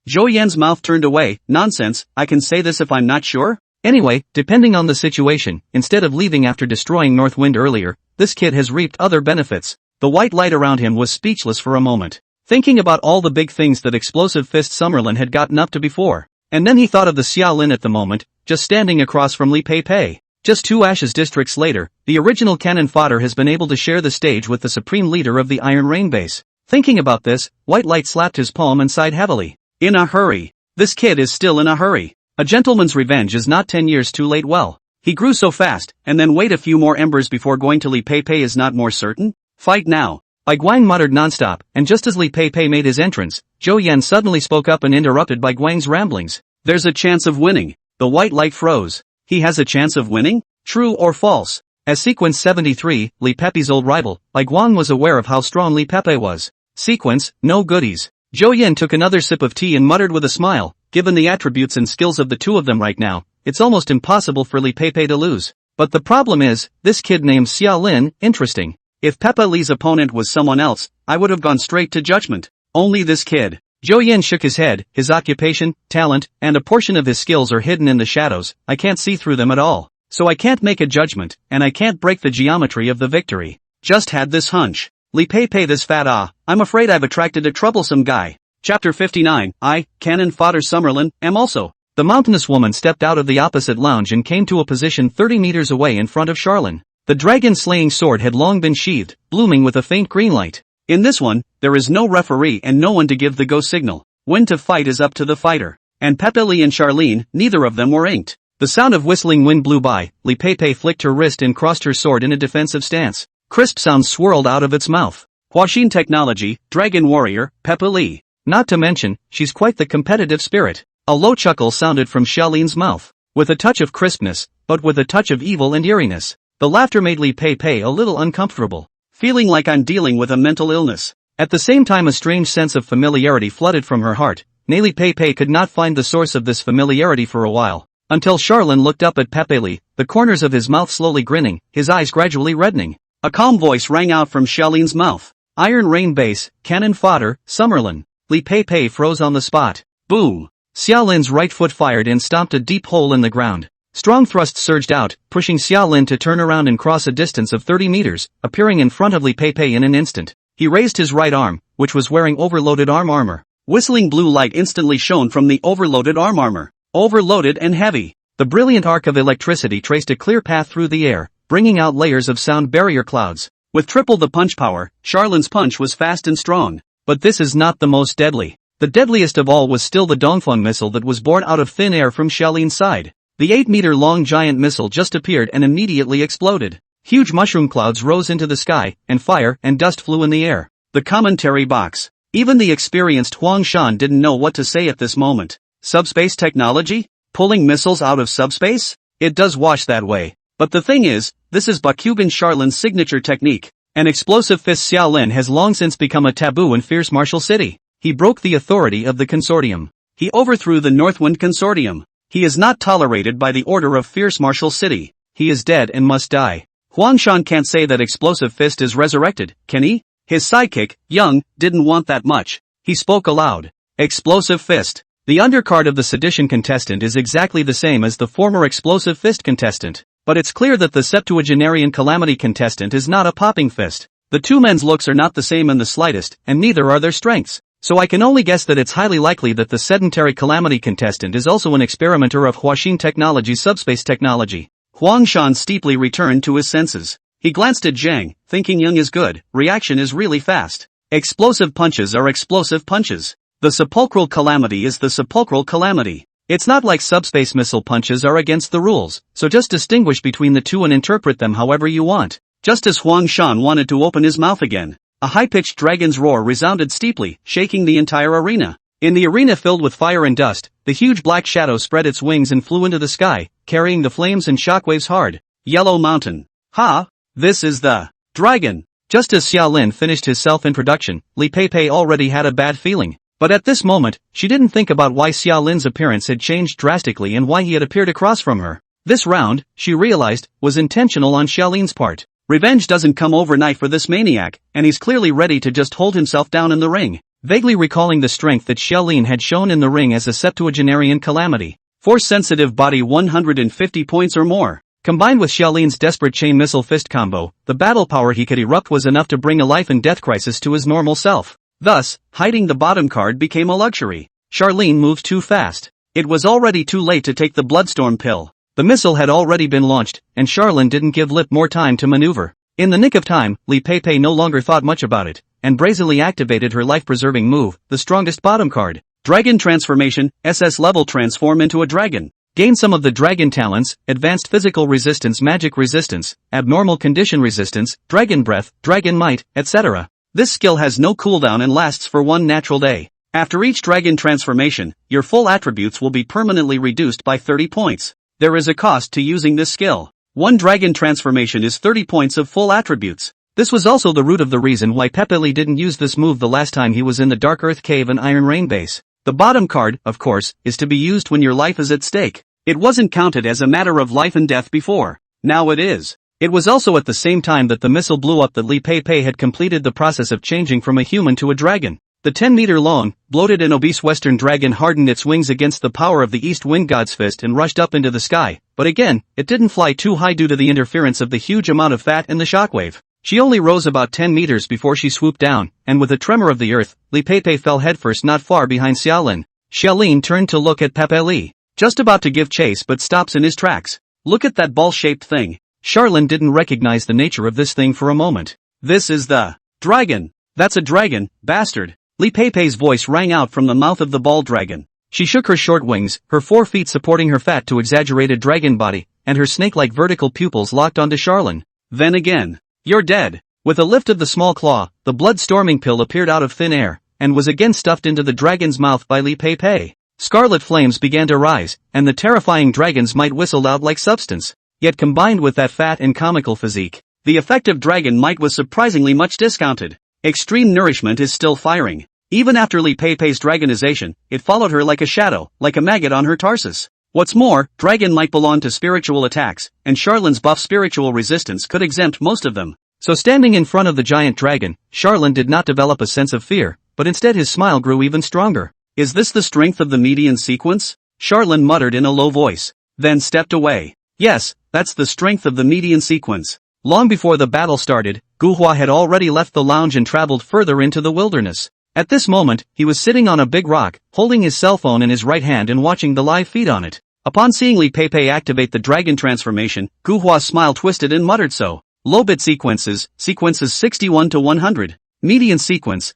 Zhou Yan's mouth turned away. Nonsense, I can say this if I'm not sure? Anyway, depending on the situation, instead of leaving after destroying Northwind earlier, this kid has reaped other benefits. The White Light around him was speechless for a moment, thinking about all the big things that Explosive Fist Summerlin had gotten up to before. And then he thought of the Xiaolin at the moment, just standing across from Li Pei Pei. Just 2 Ashes districts later, the original cannon fodder has been able to share the stage with the supreme leader of the Iron Rain base. Thinking about this, White Light slapped his palm and sighed heavily. In a hurry. This kid is still in a hurry. A gentleman's revenge is not 10 years too late. Well, he grew so fast, and then wait a few more embers before going to Li Pei Pei is not more certain? Fight now. Bai Guang muttered nonstop, and just as Li Pei Pei made his entrance, Zhou Yan suddenly spoke up and interrupted Bai Guang's ramblings. There's a chance of winning. The White Light froze. He has a chance of winning? True or false? As Sequence 73, Li Pei's old rival, Bai Guang was aware of how strong Li Pei was. Sequence, no goodies. Zhou Yan took another sip of tea and muttered with a smile, given the attributes and skills of the two of them right now, it's almost impossible for Li Pei to lose. But the problem is, this kid named Xiaolin, interesting. If Peppa Li's opponent was someone else, I would have gone straight to judgment. Only this kid. Zhou Yan shook his head. His occupation, talent, and a portion of his skills are hidden in the shadows. I can't see through them at all. So I can't make a judgment, and I can't break the geometry of the victory. Just had this hunch. Li Pei this fat I'm afraid I've attracted a troublesome guy. Chapter 59, I, Cannon Fodder Summerlin, am also. The mountainous woman stepped out of the opposite lounge and came to a position 30 meters away in front of Charlene. The dragon-slaying sword had long been sheathed, blooming with a faint green light. In this one, there is no referee and no one to give the go signal. When to fight is up to the fighter. And Peppa Li and Charlene, neither of them were inked. The sound of whistling wind blew by. Li Pei flicked her wrist and crossed her sword in a defensive stance. Crisp sounds swirled out of its mouth. Huaxin technology, dragon warrior, Peppa Li. Not to mention, she's quite the competitive spirit. A low chuckle sounded from Xiaolin's mouth. With a touch of crispness, but with a touch of evil and eeriness. The laughter made Li Pei a little uncomfortable. Feeling like I'm dealing with a mental illness. At the same time a strange sense of familiarity flooded from her heart. Li Pei could not find the source of this familiarity for a while. Until Charlene looked up at Peppa Li, the corners of his mouth slowly grinning, his eyes gradually reddening. A calm voice rang out from Xiaolin's mouth. Iron Rain Base, Cannon Fodder, Summerlin. Li Pei froze on the spot. Boom! Xiaolin's right foot fired and stomped a deep hole in the ground. Strong thrusts surged out, pushing Xiaolin to turn around and cross a distance of 30 meters, appearing in front of Li Pei in an instant. He raised his right arm, which was wearing overloaded armor. Whistling blue light instantly shone from the overloaded armor. Overloaded and heavy. The brilliant arc of electricity traced a clear path through the air, bringing out layers of sound barrier clouds. With triple the punch power, Charlene's punch was fast and strong. But this is not the most deadly. The deadliest of all was still the Dongfeng missile that was born out of thin air from Xiaolin's side. The 8-meter-long giant missile just appeared and immediately exploded. Huge mushroom clouds rose into the sky, and fire and dust flew in the air. The commentary box. Even the experienced Huang Shan didn't know what to say at this moment. Subspace technology? Pulling missiles out of subspace? It does wash that way. But the thing is, this is Bakugan Charlene's signature technique. An explosive fist Xiaolin has long since become a taboo in Fierce Martial City. He broke the authority of the consortium. He overthrew the Northwind Consortium. He is not tolerated by the order of Fierce Martial City. He is dead and must die. Huang Shan can't say that Explosive Fist is resurrected, can he? His sidekick, Young, didn't want that much. He spoke aloud. Explosive Fist. The undercard of the sedition contestant is exactly the same as the former Explosive Fist contestant. But it's clear that the septuagenarian Calamity contestant is not a popping fist. The two men's looks are not the same in the slightest, and neither are their strengths. So I can only guess that it's highly likely that the sedentary Calamity contestant is also an experimenter of Huaxin Technology's subspace technology. Huang Shan steeply returned to his senses. He glanced at Zhang, thinking Young is good, reaction is really fast. Explosive punches are explosive punches. The sepulchral calamity is the sepulchral calamity. It's not like subspace missile punches are against the rules, so just distinguish between the two and interpret them however you want. Just as Huang Shan wanted to open his mouth again, a high-pitched dragon's roar resounded steeply, shaking the entire arena. In the arena filled with fire and dust, the huge black shadow spread its wings and flew into the sky, carrying the flames and shockwaves hard. Yellow Mountain. Ha! This is the dragon. Just as Xiaolin finished his self-introduction, Li Pei already had a bad feeling. But at this moment, she didn't think about why Xia Lin's appearance had changed drastically and why he had appeared across from her. This round, she realized, was intentional on Xia Lin's part. Revenge doesn't come overnight for this maniac, and he's clearly ready to just hold himself down in the ring. Vaguely recalling the strength that Xia Lin had shown in the ring as a septuagenarian calamity. Force-sensitive body 150 points or more. Combined with Xia Lin's desperate chain missile fist combo, the battle power he could erupt was enough to bring a life and death crisis to his normal self. Thus, hiding the bottom card became a luxury. Charlene moved too fast. It was already too late to take the Bloodstorm pill. The missile had already been launched, and Charlene didn't give Lip more time to maneuver. In the nick of time, Li Pei no longer thought much about it, and brazenly activated her life-preserving move, the strongest bottom card. Dragon Transformation, SS level transform into a dragon. Gain some of the dragon talents, advanced physical resistance, magic resistance, abnormal condition resistance, dragon breath, dragon might, etc. This skill has no cooldown and lasts for one natural day. After each dragon transformation, your full attributes will be permanently reduced by 30 points. There is a cost to using this skill. One dragon transformation is 30 points of full attributes. This was also the root of the reason why Pepe Li didn't use this move the last time he was in the Dark Earth Cave and Iron Rain base. The bottom card, of course, is to be used when your life is at stake. It wasn't counted as a matter of life and death before. Now it is. It was also at the same time that the missile blew up that Li Pei had completed the process of changing from a human to a dragon. The 10-meter-long, bloated and obese Western dragon hardened its wings against the power of the East Wind God's fist and rushed up into the sky, but again, it didn't fly too high due to the interference of the huge amount of fat in the shockwave. She only rose about 10 meters before she swooped down, and with a tremor of the earth, Li Pei fell headfirst not far behind Xiaolin. Xiaolin turned to look at Pepe Li, just about to give chase but stops in his tracks. Look at that ball-shaped thing. Charlene didn't recognize the nature of this thing for a moment. This is the dragon. That's a dragon, bastard. Li Pei's voice rang out from the mouth of the ball dragon. She shook her short wings, her 4 feet supporting her fat to exaggerated dragon body, and her snake-like vertical pupils locked onto Charlene. Then again. You're dead. With a lift of the small claw, the blood-storming pill appeared out of thin air, and was again stuffed into the dragon's mouth by Li Pei. Scarlet flames began to rise, and the terrifying dragon's might whistled out like substance. Yet combined with that fat and comical physique, the effective dragon might was surprisingly much discounted. Extreme nourishment is still firing. Even after Li Pei's dragonization, it followed her like a shadow, like a maggot on her tarsus. What's more, dragon might belong to spiritual attacks, and Charlene's buff spiritual resistance could exempt most of them. So standing in front of the giant dragon, Charlene did not develop a sense of fear, but instead his smile grew even stronger. Is this the strength of the median sequence? Charlene muttered in a low voice, then stepped away. Yes, that's the strength of the median sequence. Long before the battle started, Guhua had already left the lounge and traveled further into the wilderness. At this moment, he was sitting on a big rock, holding his cell phone in his right hand and watching the live feed on it. Upon seeing Li Pei activate the dragon transformation, Guhua's smile twisted and muttered so. Low-bit sequences 61 to 100. Median sequences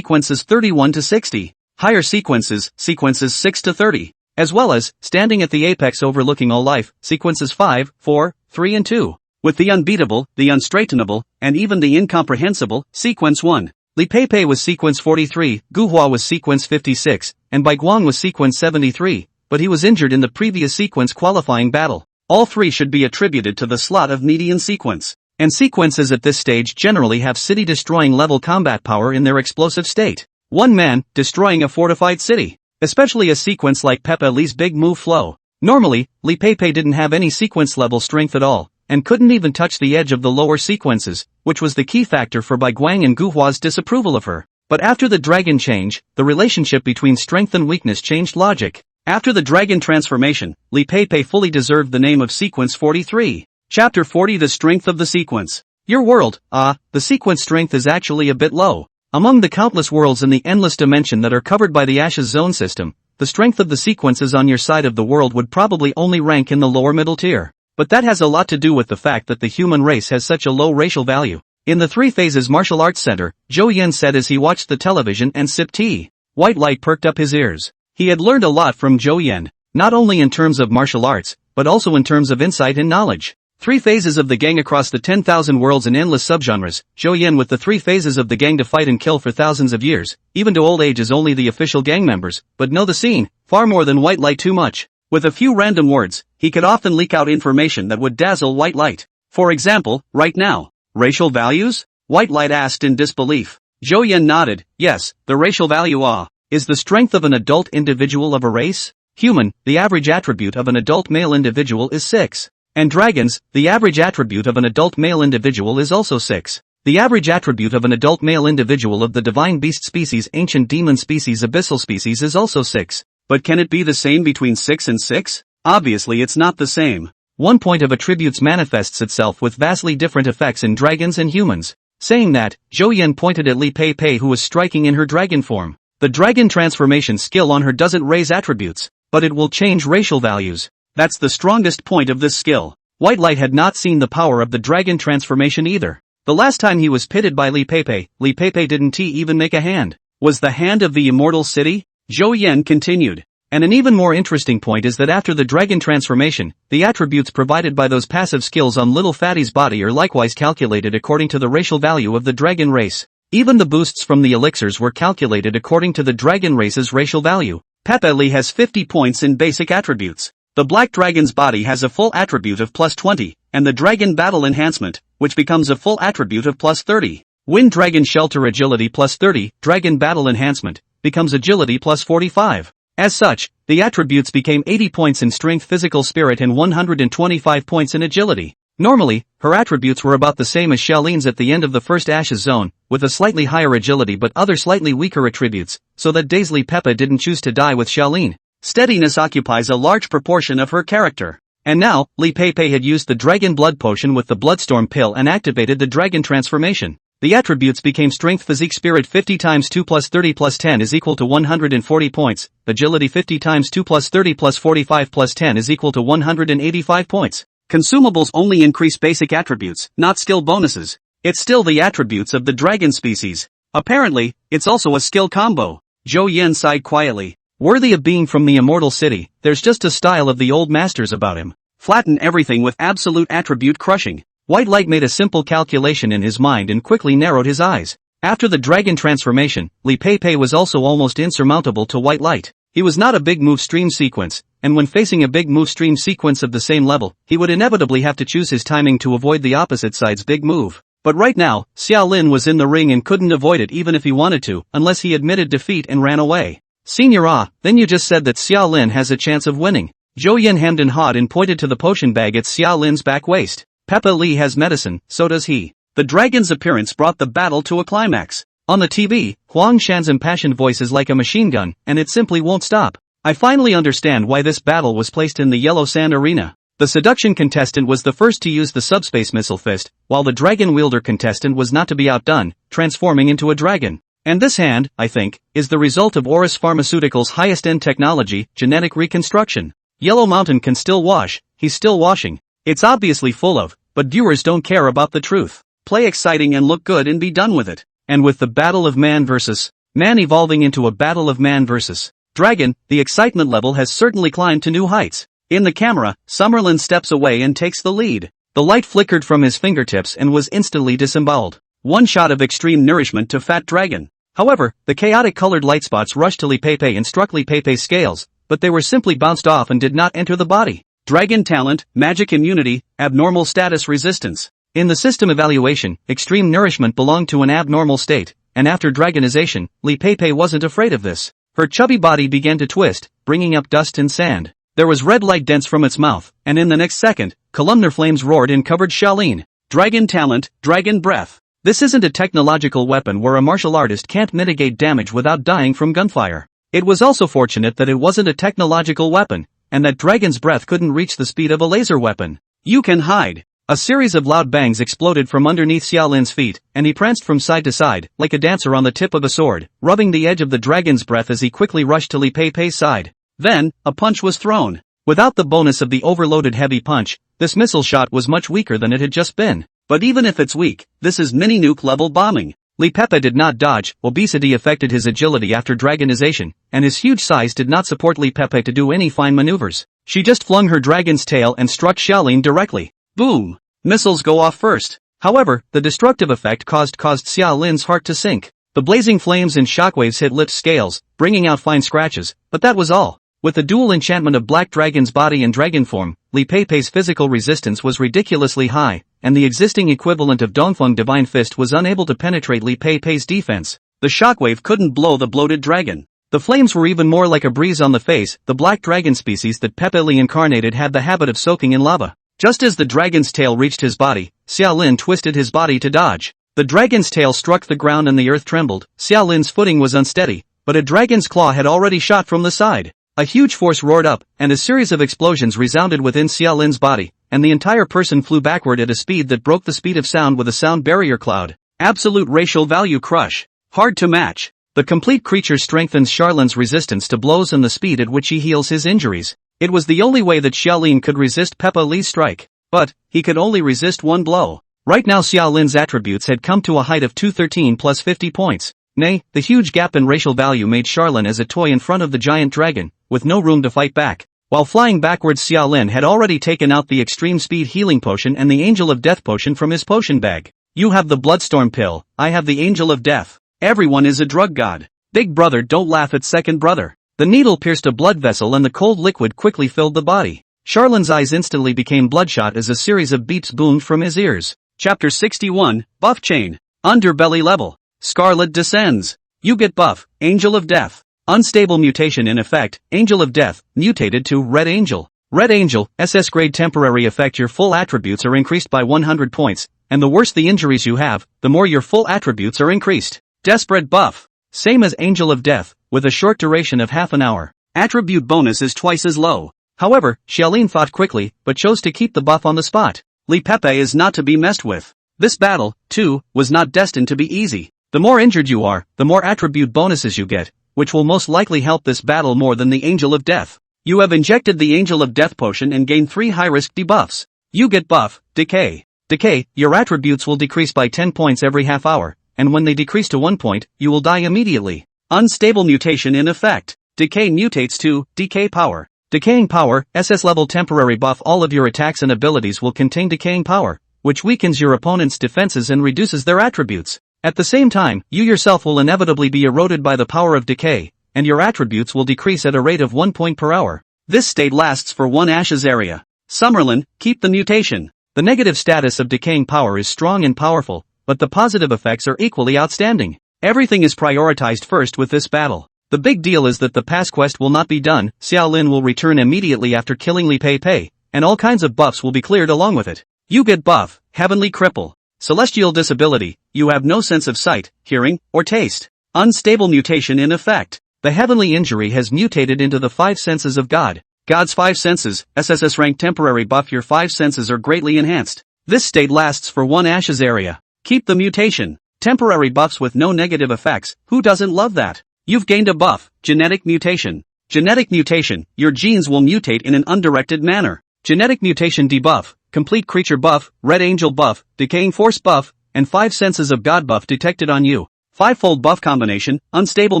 31 to 60. Higher sequences 6 to 30. As well as, standing at the apex overlooking all life, sequences 5, 4, 3 and 2. With the unbeatable, the unstraightable, and even the incomprehensible, sequence 1. Li Pei was sequence 43, Guhua was sequence 56, and Baiguang was sequence 73, but he was injured in the previous sequence qualifying battle. All three should be attributed to the slot of median sequence. And sequences at this stage generally have city-destroying level combat power in their explosive state. One man, destroying a fortified city. Especially a sequence like Pepe Li's big move flow. Normally, Li Pei didn't have any sequence level strength at all, and couldn't even touch the edge of the lower sequences, which was the key factor for Baiguang and Guhua's disapproval of her. But after the dragon change, the relationship between strength and weakness changed logic. After the dragon transformation, Li Pei fully deserved the name of sequence 43. Chapter 40 The Strength of the Sequence. Your world, the sequence strength is actually a bit low. Among the countless worlds in the endless dimension that are covered by the Ashes Zone system, the strength of the sequences on your side of the world would probably only rank in the lower middle tier. But that has a lot to do with the fact that the human race has such a low racial value. In the 3 Phases Martial Arts Center, Zhou Yan said as he watched the television and sipped tea. White light perked up his ears. He had learned a lot from Zhou Yan, not only in terms of martial arts, but also in terms of insight and knowledge. 3 phases of the gang across the 10,000 worlds and endless subgenres, Zhou Yan with the 3 phases of the gang to fight and kill for thousands of years, even to old age as only the official gang members, but know the scene, far more than White Light too much. With a few random words, he could often leak out information that would dazzle White Light. For example, right now. Racial values? White Light asked in disbelief. Zhou Yan nodded, yes, the racial value Is the strength of an adult individual of a race? Human, the average attribute of an adult male individual is 6. And dragons, the average attribute of an adult male individual is also 6. The average attribute of an adult male individual of the divine beast species, ancient demon species, abyssal species is also 6. But can it be the same between 6 and 6? Obviously it's not the same. One point of attributes manifests itself with vastly different effects in dragons and humans. Saying that, Zhou Yan pointed at Li Pei Pei, who was striking in her dragon form. The dragon transformation skill on her doesn't raise attributes, but it will change racial values. That's the strongest point of this skill. White Light had not seen the power of the dragon transformation either. The last time he was pitted by Li Pei Pei didn't even make a hand. Was the hand of the immortal city? Zhou Yan continued. And an even more interesting point is that after the dragon transformation, the attributes provided by those passive skills on Little Fatty's body are likewise calculated according to the racial value of the dragon race. Even the boosts from the elixirs were calculated according to the dragon race's racial value. Pepe Li has 50 points in basic attributes. The black dragon's body has a full attribute of plus 20, and the dragon battle enhancement, which becomes a full attribute of plus 30. Wind dragon shelter agility plus 30, dragon battle enhancement, becomes agility plus 45. As such, the attributes became 80 points in strength, physical spirit and 125 points in agility. Normally, her attributes were about the same as Xiaolin's at the end of the first Ashes zone, with a slightly higher agility but other slightly weaker attributes, so that Daisley Peppa didn't choose to die with Xiaolin. Steadiness occupies a large proportion of her character. And now, Li Pei Pei had used the Dragon Blood Potion with the Bloodstorm Pill and activated the Dragon Transformation. The attributes became Strength, Physique, Spirit 50 times 2 plus 30 plus 10 is equal to 140 points, Agility 50 times 2 plus 30 plus 45 plus 10 is equal to 185 points. Consumables only increase basic attributes, not skill bonuses. It's still the attributes of the dragon species. Apparently, it's also a skill combo. Zhou Yan sighed quietly. Worthy of being from the immortal city, there's just a style of the old masters about him. Flatten everything with absolute attribute crushing. White Light made a simple calculation in his mind and quickly narrowed his eyes. After the dragon transformation, Li Pei Pei was also almost insurmountable to White Light. He was not a big move stream sequence, and when facing a big move stream sequence of the same level, he would inevitably have to choose his timing to avoid the opposite side's big move. But right now, Xiaolin was in the ring and couldn't avoid it even if he wanted to, unless he admitted defeat and ran away. Senior, then you just said that Xiaolin has a chance of winning. Zhou Yan hemmed and hawed and pointed to the potion bag at Xiaolin's back waist. Pepe Li has medicine, so does he. The dragon's appearance brought the battle to a climax. On the TV, Huang Shan's impassioned voice is like a machine gun, and it simply won't stop. I finally understand why this battle was placed in the Yellow Sand Arena. The seduction contestant was the first to use the subspace missile fist, while the dragon wielder contestant was not to be outdone, transforming into a dragon. And this hand, I think, is the result of Auris Pharmaceuticals' highest-end technology, genetic reconstruction. Yellow Mountain can still wash, he's still washing. It's obviously full of, but viewers don't care about the truth. Play exciting and look good and be done with it. And with the battle of man versus man evolving into a battle of man versus dragon, the excitement level has certainly climbed to new heights. In the camera, Summerlin steps away and takes the lead. The light flickered from his fingertips and was instantly disemboweled. One shot of extreme nourishment to Fat Dragon. However, the chaotic colored light spots rushed to Li Pei Pei and struck Li Pei Pei's scales, but they were simply bounced off and did not enter the body. Dragon talent, magic immunity, abnormal status resistance. In the system evaluation, extreme nourishment belonged to an abnormal state, and after dragonization, Li Pei Pei wasn't afraid of this. Her chubby body began to twist, bringing up dust and sand. There was red light dense from its mouth, and in the next second, columnar flames roared and covered Xiaolin. Dragon talent, dragon breath. This isn't a technological weapon where a martial artist can't mitigate damage without dying from gunfire. It was also fortunate that it wasn't a technological weapon, and that dragon's breath couldn't reach the speed of a laser weapon. You can hide. A series of loud bangs exploded from underneath Xiaolin's feet, and he pranced from side to side, like a dancer on the tip of a sword, rubbing the edge of the dragon's breath as he quickly rushed to Li Pei Pei's side. Then, a punch was thrown. Without the bonus of the overloaded heavy punch, this missile shot was much weaker than it had just been. But even if it's weak, this is mini-nuke level bombing. Li Pei Pei did not dodge. Obesity affected his agility after dragonization, and his huge size did not support Li Pei Pei to do any fine maneuvers. She just flung her dragon's tail and struck Xiaolin directly. Boom! Missiles go off first. However, the destructive effect caused Xiaolin's heart to sink. The blazing flames and shockwaves hit lift scales, bringing out fine scratches, but that was all. With the dual enchantment of Black Dragon's body and dragon form, Li Pei Pei's physical resistance was ridiculously high, and the existing equivalent of Dongfeng Divine Fist was unable to penetrate Li Pei Pei's defense. The shockwave couldn't blow the bloated dragon. The flames were even more like a breeze on the face. The black dragon species that Pepe Li incarnated had the habit of soaking in lava. Just as the dragon's tail reached his body, Xiaolin twisted his body to dodge. The dragon's tail struck the ground and the earth trembled. Xiaolin's footing was unsteady, but a dragon's claw had already shot from the side. A huge force roared up, and a series of explosions resounded within Xiaolin's body, and the entire person flew backward at a speed that broke the speed of sound with a sound barrier cloud. Absolute racial value crush. Hard to match. The complete creature strengthens Xiaolin's resistance to blows and the speed at which he heals his injuries. It was the only way that Xiaolin could resist Pepe Li's strike. But, he could only resist one blow. Right now Xiaolin's attributes had come to a height of 213 plus 50 points. Nay, the huge gap in racial value made Xiaolin as a toy in front of the giant dragon, with no room to fight back. While flying backwards, Xiaolin had already taken out the extreme speed healing potion and the angel of death potion from his potion bag. You have the bloodstorm pill, I have the angel of death. Everyone is a drug god. Big brother, don't laugh at second brother. The needle pierced a blood vessel and the cold liquid quickly filled the body. Xiaolin's eyes instantly became bloodshot as a series of beeps boomed from his ears. Chapter 61, Buff Chain. Underbelly level. Scarlet descends. You get buff, Angel of Death. Unstable mutation in effect, Angel of Death, mutated to Red Angel. Red Angel, SS grade temporary effect. Your full attributes are increased by 100 points, and the worse the injuries you have, the more your full attributes are increased. Desperate buff. Same as Angel of Death, with a short duration of half an hour. Attribute bonus is twice as low. However, Xiaolin thought quickly, but chose to keep the buff on the spot. Li Pepe is not to be messed with. This battle, too, was not destined to be easy. The more injured you are, the more attribute bonuses you get, which will most likely help this battle more than the Angel of Death. You have injected the Angel of Death potion and gain 3 high-risk debuffs. You get buff, Decay. Decay, your attributes will decrease by 10 points every half hour, and when they decrease to 1 point, you will die immediately. Unstable mutation in effect. Decay mutates to Decay Power. Decaying Power, SS level temporary buff. All of your attacks and abilities will contain Decaying Power, which weakens your opponent's defenses and reduces their attributes. At the same time, you yourself will inevitably be eroded by the power of decay, and your attributes will decrease at a rate of 1 point per hour. This state lasts for 1 Ashes area. Summerlin, keep the mutation. The negative status of decaying power is strong and powerful, but the positive effects are equally outstanding. Everything is prioritized first with this battle. The big deal is that the pass quest will not be done. Xiaolin will return immediately after killing Li Pepe, and all kinds of buffs will be cleared along with it. You get buff, Heavenly Cripple. Celestial disability, you have no sense of sight, hearing, or taste. Unstable mutation in effect. The heavenly injury has mutated into the 5 senses of God. God's 5 senses, SSS rank temporary buff. Your 5 senses are greatly enhanced. This state lasts for 1 Ashes area. Keep the mutation. Temporary buffs with no negative effects, who doesn't love that? You've gained a buff, Genetic Mutation. Genetic Mutation, your genes will mutate in an undirected manner. Genetic Mutation debuff, Complete Creature buff, Red Angel buff, Decaying Force buff, and 5 Senses of God buff detected on you. 5-fold buff combination, Unstable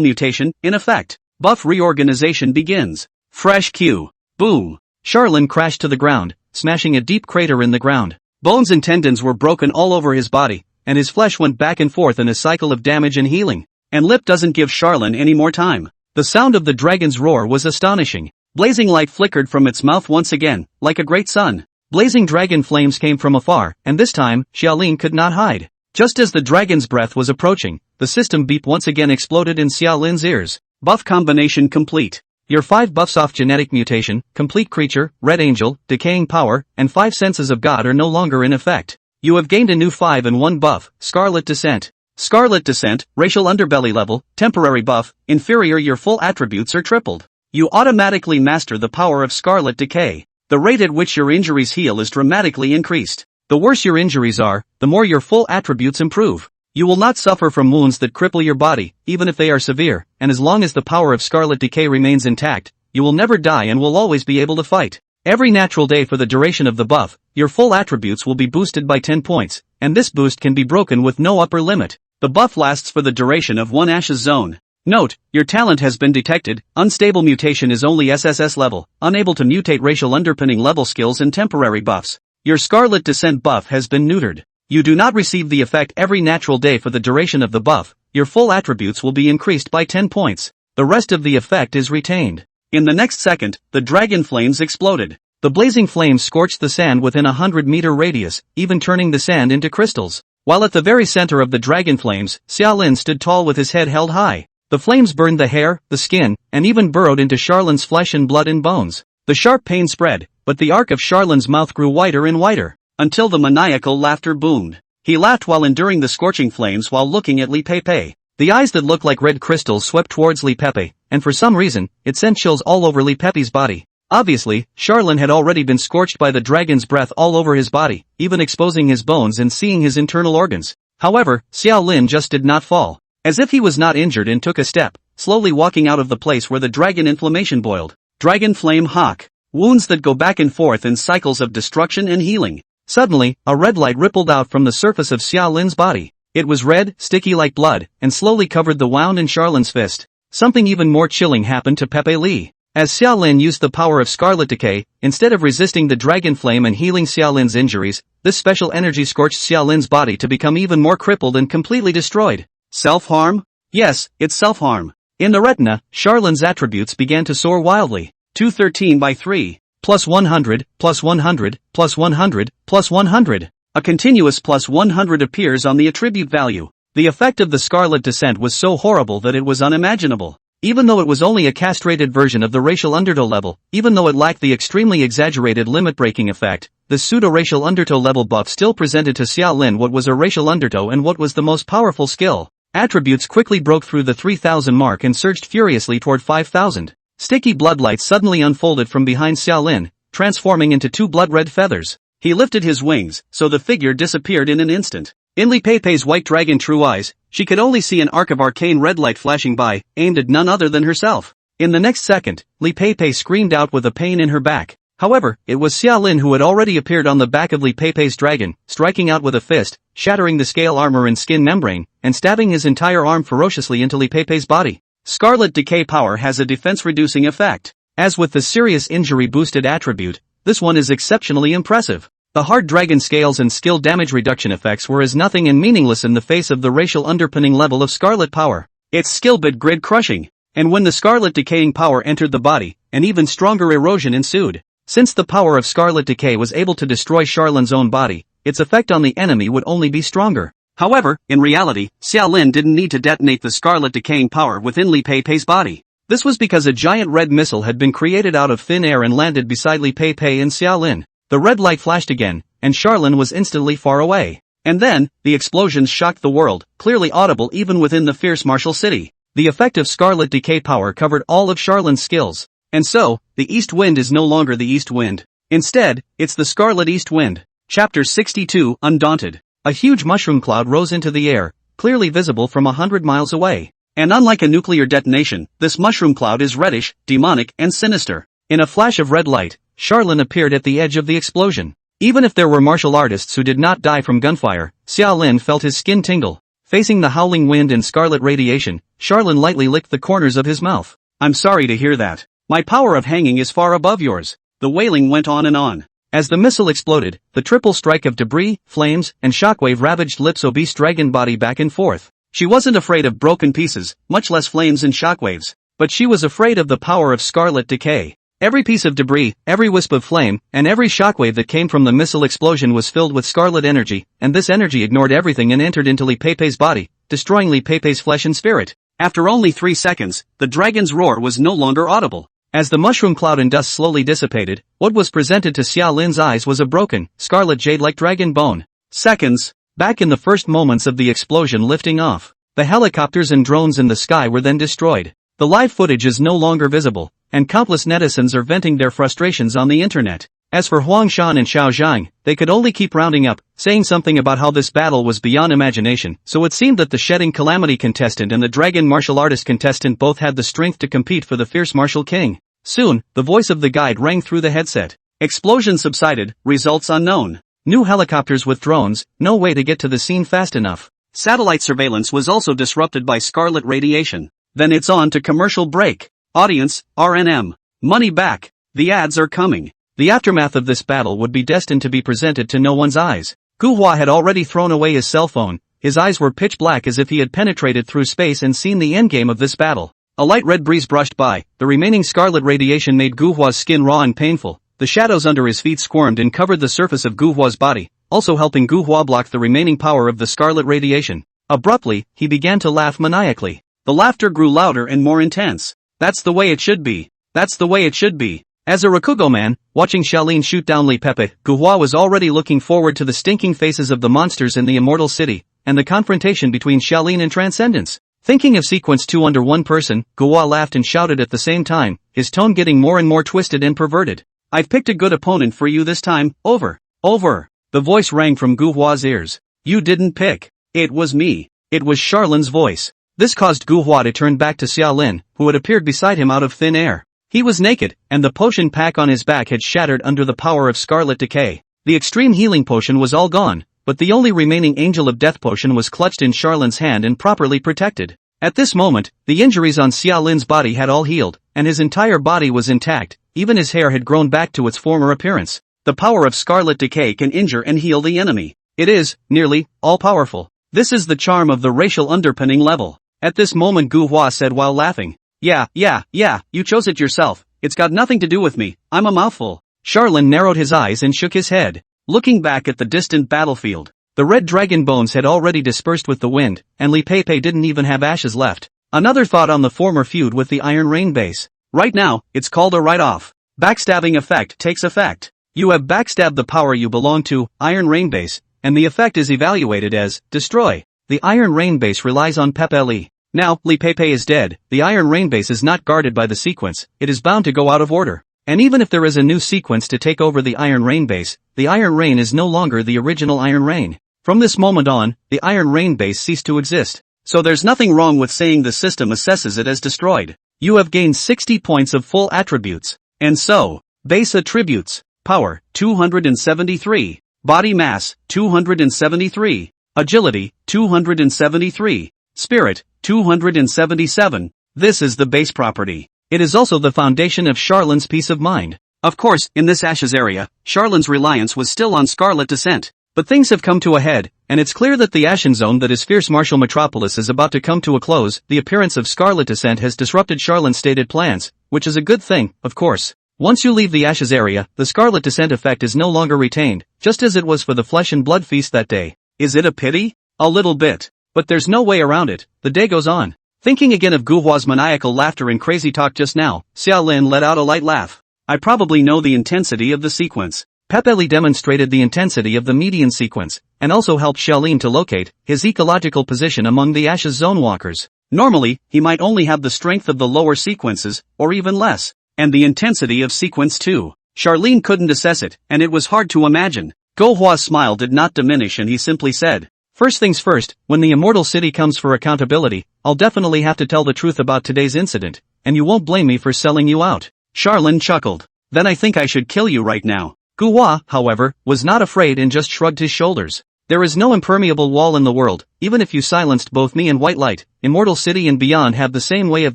Mutation, in effect. Buff reorganization begins. Fresh Q. Boom. Xiaolin crashed to the ground, smashing a deep crater in the ground. Bones and tendons were broken all over his body, and his flesh went back and forth in a cycle of damage and healing. And Lip doesn't give Xiaolin any more time. The sound of the dragon's roar was astonishing. Blazing light flickered from its mouth once again, like a great sun. Blazing dragon flames came from afar, and this time, Xiaolin could not hide. Just as the dragon's breath was approaching, the system beep once again exploded in Xiaolin's ears. Buff combination complete. Your 5 buffs off Genetic Mutation, Complete Creature, Red Angel, Decaying Power, and 5 Senses of God are no longer in effect. You have gained a new 5 and 1 buff, Scarlet Descent. Scarlet Descent, racial underbelly level, temporary buff, inferior. Your full attributes are tripled. You automatically master the power of Scarlet Decay. The rate at which your injuries heal is dramatically increased. The worse your injuries are, the more your full attributes improve. You will not suffer from wounds that cripple your body, even if they are severe, and as long as the power of Scarlet Decay remains intact, you will never die and will always be able to fight. Every natural day for the duration of the buff, your full attributes will be boosted by 10 points, and this boost can be broken with no upper limit. The buff lasts for the duration of 1 Ashes zone. Note, your talent has been detected. Unstable mutation is only SSS level, unable to mutate racial underpinning level skills and temporary buffs. Your Scarlet Descent buff has been neutered. You do not receive the effect every natural day for the duration of the buff. Your full attributes will be increased by 10 points. The rest of the effect is retained. In the next second, the dragon flames exploded. The blazing flames scorched the sand within a 100-meter radius, even turning the sand into crystals. While at the very center of the dragon flames, Xiaolin stood tall with his head held high. The flames burned the hair, the skin, and even burrowed into Charlene's flesh and blood and bones. The sharp pain spread, but the arc of Charlene's mouth grew wider and wider, until the maniacal laughter boomed. He laughed while enduring the scorching flames while looking at Li Pei. The eyes that looked like red crystals swept towards Li Pei, and for some reason, it sent chills all over Li Pei's body. Obviously, Charlene had already been scorched by the dragon's breath all over his body, even exposing his bones and seeing his internal organs. However, Xiao Lin just did not fall. As if he was not injured and took a step, slowly walking out of the place where the dragon inflammation boiled. Dragon Flame Hawk. Wounds that go back and forth in cycles of destruction and healing. Suddenly, a red light rippled out from the surface of Xiao Lin's body. It was red, sticky like blood, and slowly covered the wound in Charlene's fist. Something even more chilling happened to Pepe Li. As Xiao Lin used the power of Scarlet Decay, instead of resisting the dragon flame and healing Xiao Lin's injuries, this special energy scorched Xiao Lin's body to become even more crippled and completely destroyed. Self-harm? Yes, it's self-harm. In the retina, Charlene's attributes began to soar wildly. 213 by 3. Plus 100, plus 100, plus 100, plus 100. A continuous plus 100 appears on the attribute value. The effect of the Scarlet Descent was so horrible that it was unimaginable. Even though it was only a castrated version of the racial undertow level, even though it lacked the extremely exaggerated limit-breaking effect, the pseudo-racial undertow level buff still presented to Xiao Lin what was a racial undertow and what was the most powerful skill. Attributes quickly broke through the 3,000 mark and surged furiously toward 5,000. Sticky bloodlight suddenly unfolded from behind Xiao Lin, transforming into 2 blood-red feathers. He lifted his wings, so the figure disappeared in an instant. In Li Pei's white dragon true eyes, she could only see an arc of arcane red light flashing by, aimed at none other than herself. In the next second, Li Pei screamed out with a pain in her back. However, it was Xiao Lin who had already appeared on the back of Li Pei's dragon, striking out with a fist, shattering the scale armor and skin membrane, and stabbing his entire arm ferociously into Li Pei's body. Scarlet Decay power has a defense-reducing effect. As with the serious injury-boosted attribute, this one is exceptionally impressive. The hard dragon scales and skill damage reduction effects were as nothing and meaningless in the face of the racial underpinning level of Scarlet power. Its skill bit grid crushing. And when the Scarlet Decaying power entered the body, an even stronger erosion ensued. Since the power of Scarlet Decay was able to destroy Charlene's own body, its effect on the enemy would only be stronger. However, in reality, Xiao Lin didn't need to detonate the Scarlet Decaying power within Li Pei's body. This was because a giant red missile had been created out of thin air and landed beside Li Pei and Xiao Lin. The red light flashed again, and Charlene was instantly far away. And then, the explosions shocked the world, clearly audible even within the fierce martial city. The effect of Scarlet Decay power covered all of Charlene's skills. And so, the East Wind is no longer the East Wind. Instead, it's the Scarlet East Wind. Chapter 62, Undaunted. A huge mushroom cloud rose into the air, clearly visible from 100 miles away. And unlike a nuclear detonation, this mushroom cloud is reddish, demonic, and sinister. In a flash of red light, Charlene appeared at the edge of the explosion. Even if there were martial artists who did not die from gunfire, Xiao Lin felt his skin tingle. Facing the howling wind and scarlet radiation, Charlene lightly licked the corners of his mouth. "I'm sorry to hear that. My power of hanging is far above yours." The wailing went on and on. As the missile exploded, the triple strike of debris, flames, and shockwave ravaged Lip's obese dragon body back and forth. She wasn't afraid of broken pieces, much less flames and shockwaves. But she was afraid of the power of Scarlet Decay. Every piece of debris, every wisp of flame, and every shockwave that came from the missile explosion was filled with scarlet energy, and this energy ignored everything and entered into Li Pei's body, destroying Li Pei's flesh and spirit. After only 3 seconds, the dragon's roar was no longer audible. As the mushroom cloud and dust slowly dissipated, what was presented to Xiao Lin's eyes was a broken, scarlet jade-like dragon bone. Seconds. Back in the first moments of the explosion lifting off, the helicopters and drones in the sky were then destroyed. The live footage is no longer visible, and countless netizens are venting their frustrations on the internet. As for Huang Shan and Xiao Zhang, they could only keep rounding up, saying something about how this battle was beyond imagination, so it seemed that the Shedding Calamity contestant and the Dragon Martial Artist contestant both had the strength to compete for the Fierce Martial King. Soon, the voice of the guide rang through the headset. Explosion subsided, results unknown. New helicopters with drones, no way to get to the scene fast enough. Satellite surveillance was also disrupted by scarlet radiation. Then it's on to commercial break. Audience, RNM. Money back. The ads are coming. The aftermath of this battle would be destined to be presented to no one's eyes. Gu Hua had already thrown away his cell phone. His eyes were pitch black as if he had penetrated through space and seen the endgame of this battle. A light red breeze brushed by. The remaining scarlet radiation made Gu Hua's skin raw and painful. The shadows under his feet squirmed and covered the surface of Gu Hua's body, also helping Gu Hua block the remaining power of the scarlet radiation. Abruptly, he began to laugh maniacally. The laughter grew louder and more intense. That's the way it should be. That's the way it should be. As a Rakugo man, watching Xiaolin shoot down Li Pepe, Guhua was already looking forward to the stinking faces of the monsters in the Immortal City, and the confrontation between Xiaolin and Transcendence. Thinking of Sequence 2 under one person, Guhua laughed and shouted at the same time, his tone getting more and more twisted and perverted. I've picked a good opponent for you this time, over. Over. The voice rang from Guhua's ears. You didn't pick. It was me. It was Charlin's voice. This caused Guhua to turn back to Xiaolin, who had appeared beside him out of thin air. He was naked, and the potion pack on his back had shattered under the power of Scarlet Decay. The extreme healing potion was all gone, but the only remaining Angel of Death potion was clutched in Charlin's hand and properly protected. At this moment, the injuries on Xiaolin's body had all healed, and his entire body was intact, even his hair had grown back to its former appearance. The power of Scarlet Decay can injure and heal the enemy. It is, nearly, all-powerful. This is the charm of the racial underpinning level. At this moment Guhua said while laughing. Yeah, you chose it yourself, it's got nothing to do with me, I'm a mouthful. Charlin narrowed his eyes and shook his head. Looking back at the distant battlefield, the red dragon bones had already dispersed with the wind, and Li Pepe didn't even have ashes left. Another thought on the former feud with the Iron Rain base. Right now, it's called a write-off. Backstabbing effect takes effect. You have backstabbed the power you belong to, Iron Rain base, and the effect is evaluated as, destroy. The Iron Rain base relies on Pepe Li. Now, Li Pepe is dead, the Iron Rain base is not guarded by the sequence, it is bound to go out of order. And even if there is a new sequence to take over the Iron Rain base, the Iron Rain is no longer the original Iron Rain. From this moment on, the Iron Rain base ceased to exist. So there's nothing wrong with saying the system assesses it as destroyed. You have gained 60 points of full attributes. And so, base attributes, power, 273, body mass, 273, agility, 273, spirit, 277. This is the base property. It is also the foundation of Charlin's peace of mind. Of course, in this Ashes area, Charlin's reliance was still on Scarlet Descent. But things have come to a head, and it's clear that the Ashen Zone that is Fierce Martial Metropolis is about to come to a close. The appearance of Scarlet Descent has disrupted Charlin's stated plans, which is a good thing, of course. Once you leave the Ashes area, the Scarlet Descent effect is no longer retained, just as it was for the Flesh and Blood feast that day. Is it a pity? A little bit. But there's no way around it. The day goes on. Thinking again of Guhua's maniacal laughter and crazy talk just now, Xiaolin let out a light laugh. I probably know the intensity of the sequence. Pepe Li demonstrated the intensity of the median sequence, and also helped Xiaolin to locate his ecological position among the Ashes Zone walkers. Normally, he might only have the strength of the lower sequences, or even less, and the intensity of sequence 2. Xiaolin couldn't assess it, and it was hard to imagine. Guhua's smile did not diminish and he simply said, first things first, when the Immortal City comes for accountability, I'll definitely have to tell the truth about today's incident, and you won't blame me for selling you out. Xiaolin chuckled. Then I think I should kill you right now. Guhua, however, was not afraid and just shrugged his shoulders. There is no impermeable wall in the world, even if you silenced both me and White Light. Immortal City and beyond have the same way of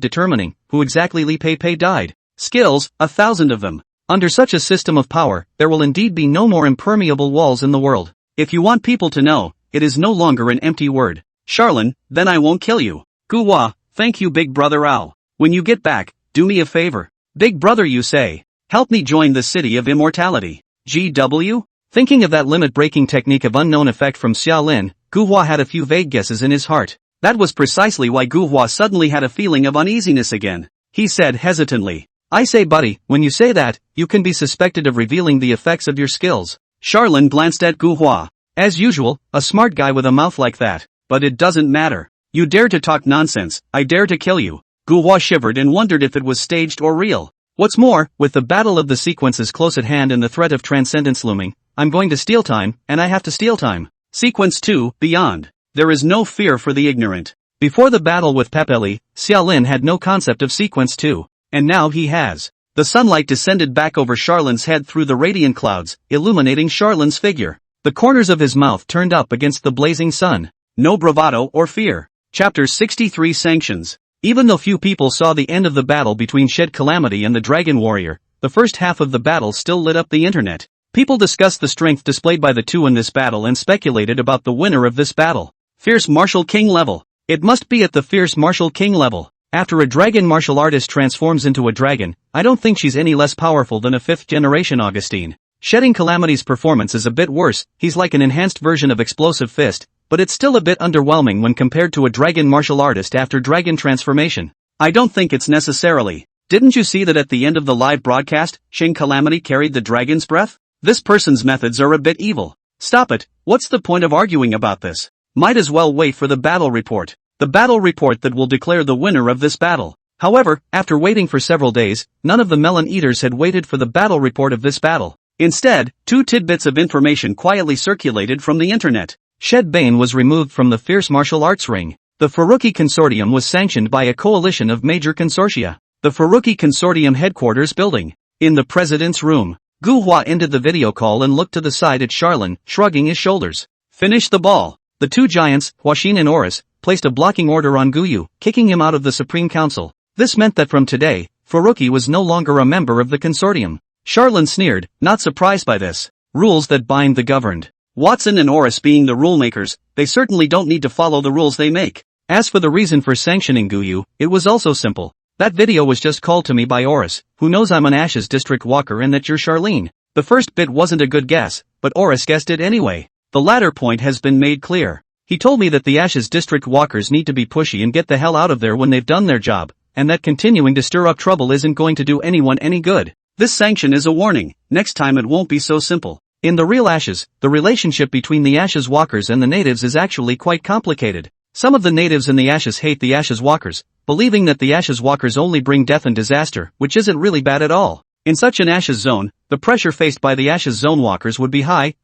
determining who exactly Li Pepe died. Skills, 1,000 of them. Under such a system of power, there will indeed be no more impermeable walls in the world. If you want people to know, it is no longer an empty word. Charlin, then I won't kill you. Guhua, thank you Big Brother Owl. When you get back, do me a favor. Big Brother you say. Help me join the City of Immortality. GW? Thinking of that limit-breaking technique of unknown effect from Xiaolin, Guhua had a few vague guesses in his heart. That was precisely why Guhua suddenly had a feeling of uneasiness again. He said hesitantly, I say buddy, when you say that, you can be suspected of revealing the effects of your skills. Charlin glanced at Guhua. As usual, a smart guy with a mouth like that. But it doesn't matter. You dare to talk nonsense, I dare to kill you. Guhua shivered and wondered if it was staged or real. What's more, with the battle of the sequences close at hand and the threat of transcendence looming, I'm going to steal time, and I have to steal time. Sequence 2, Beyond. There is no fear for the ignorant. Before the battle with Pepe Li, Xiaolin had no concept of Sequence 2. And now he has. The sunlight descended back over Charlin's head through the radiant clouds, illuminating Charlin's figure. The corners of his mouth turned up against the blazing sun. No bravado or fear. Chapter 63 Sanctions. Even though few people saw the end of the battle between Shed Calamity and the Dragon Warrior, the first half of the battle still lit up the internet. People discussed the strength displayed by the two in this battle and speculated about the winner of this battle. Fierce Martial King level. It must be at the Fierce Martial King level. After a dragon martial artist transforms into a dragon, I don't think she's any less powerful than a 5th generation Augustine. Shedding Calamity's performance is a bit worse, he's like an enhanced version of Explosive Fist, but it's still a bit underwhelming when compared to a dragon martial artist after dragon transformation. I don't think it's necessarily. Didn't you see that at the end of the live broadcast, Shang Calamity carried the dragon's breath? This person's methods are a bit evil. Stop it, what's the point of arguing about this? Might as well wait for the battle report. The battle report that will declare the winner of this battle. However, after waiting for several days, none of the melon eaters had waited for the battle report of this battle. Instead, 2 tidbits of information quietly circulated from the internet. Shed Bane was removed from the fierce martial arts ring. The Furuki Consortium was sanctioned by a coalition of major consortia. The Furuki Consortium headquarters building. In the president's room, Gu Hua ended the video call and looked to the side at Charlene, shrugging his shoulders. Finish the ball. The 2 giants, Huaxin and Oris, placed a blocking order on Guyu, kicking him out of the Supreme Council. This meant that from today, Furuki was no longer a member of the consortium. Charlene sneered, not surprised by this. Rules that bind the governed. Watson and Oris being the rule makers, they certainly don't need to follow the rules they make. As for the reason for sanctioning Guyu, it was also simple. That video was just called to me by Oris, who knows I'm an Ashes District Walker and that you're Charlene. The first bit wasn't a good guess, but Oris guessed it anyway. The latter point has been made clear. He told me that the Ashes District Walkers need to be pushy and get the hell out of there when they've done their job, and that continuing to stir up trouble isn't going to do anyone any good. This sanction is a warning, next time it won't be so simple. In the real Ashes, the relationship between the Ashes Walkers and the natives is actually quite complicated. Some of the natives in the Ashes hate the Ashes Walkers, believing that the Ashes Walkers only bring death and disaster, which isn't really bad at all. In such an Ashes zone, the pressure faced by the Ashes Zone Walkers would be high.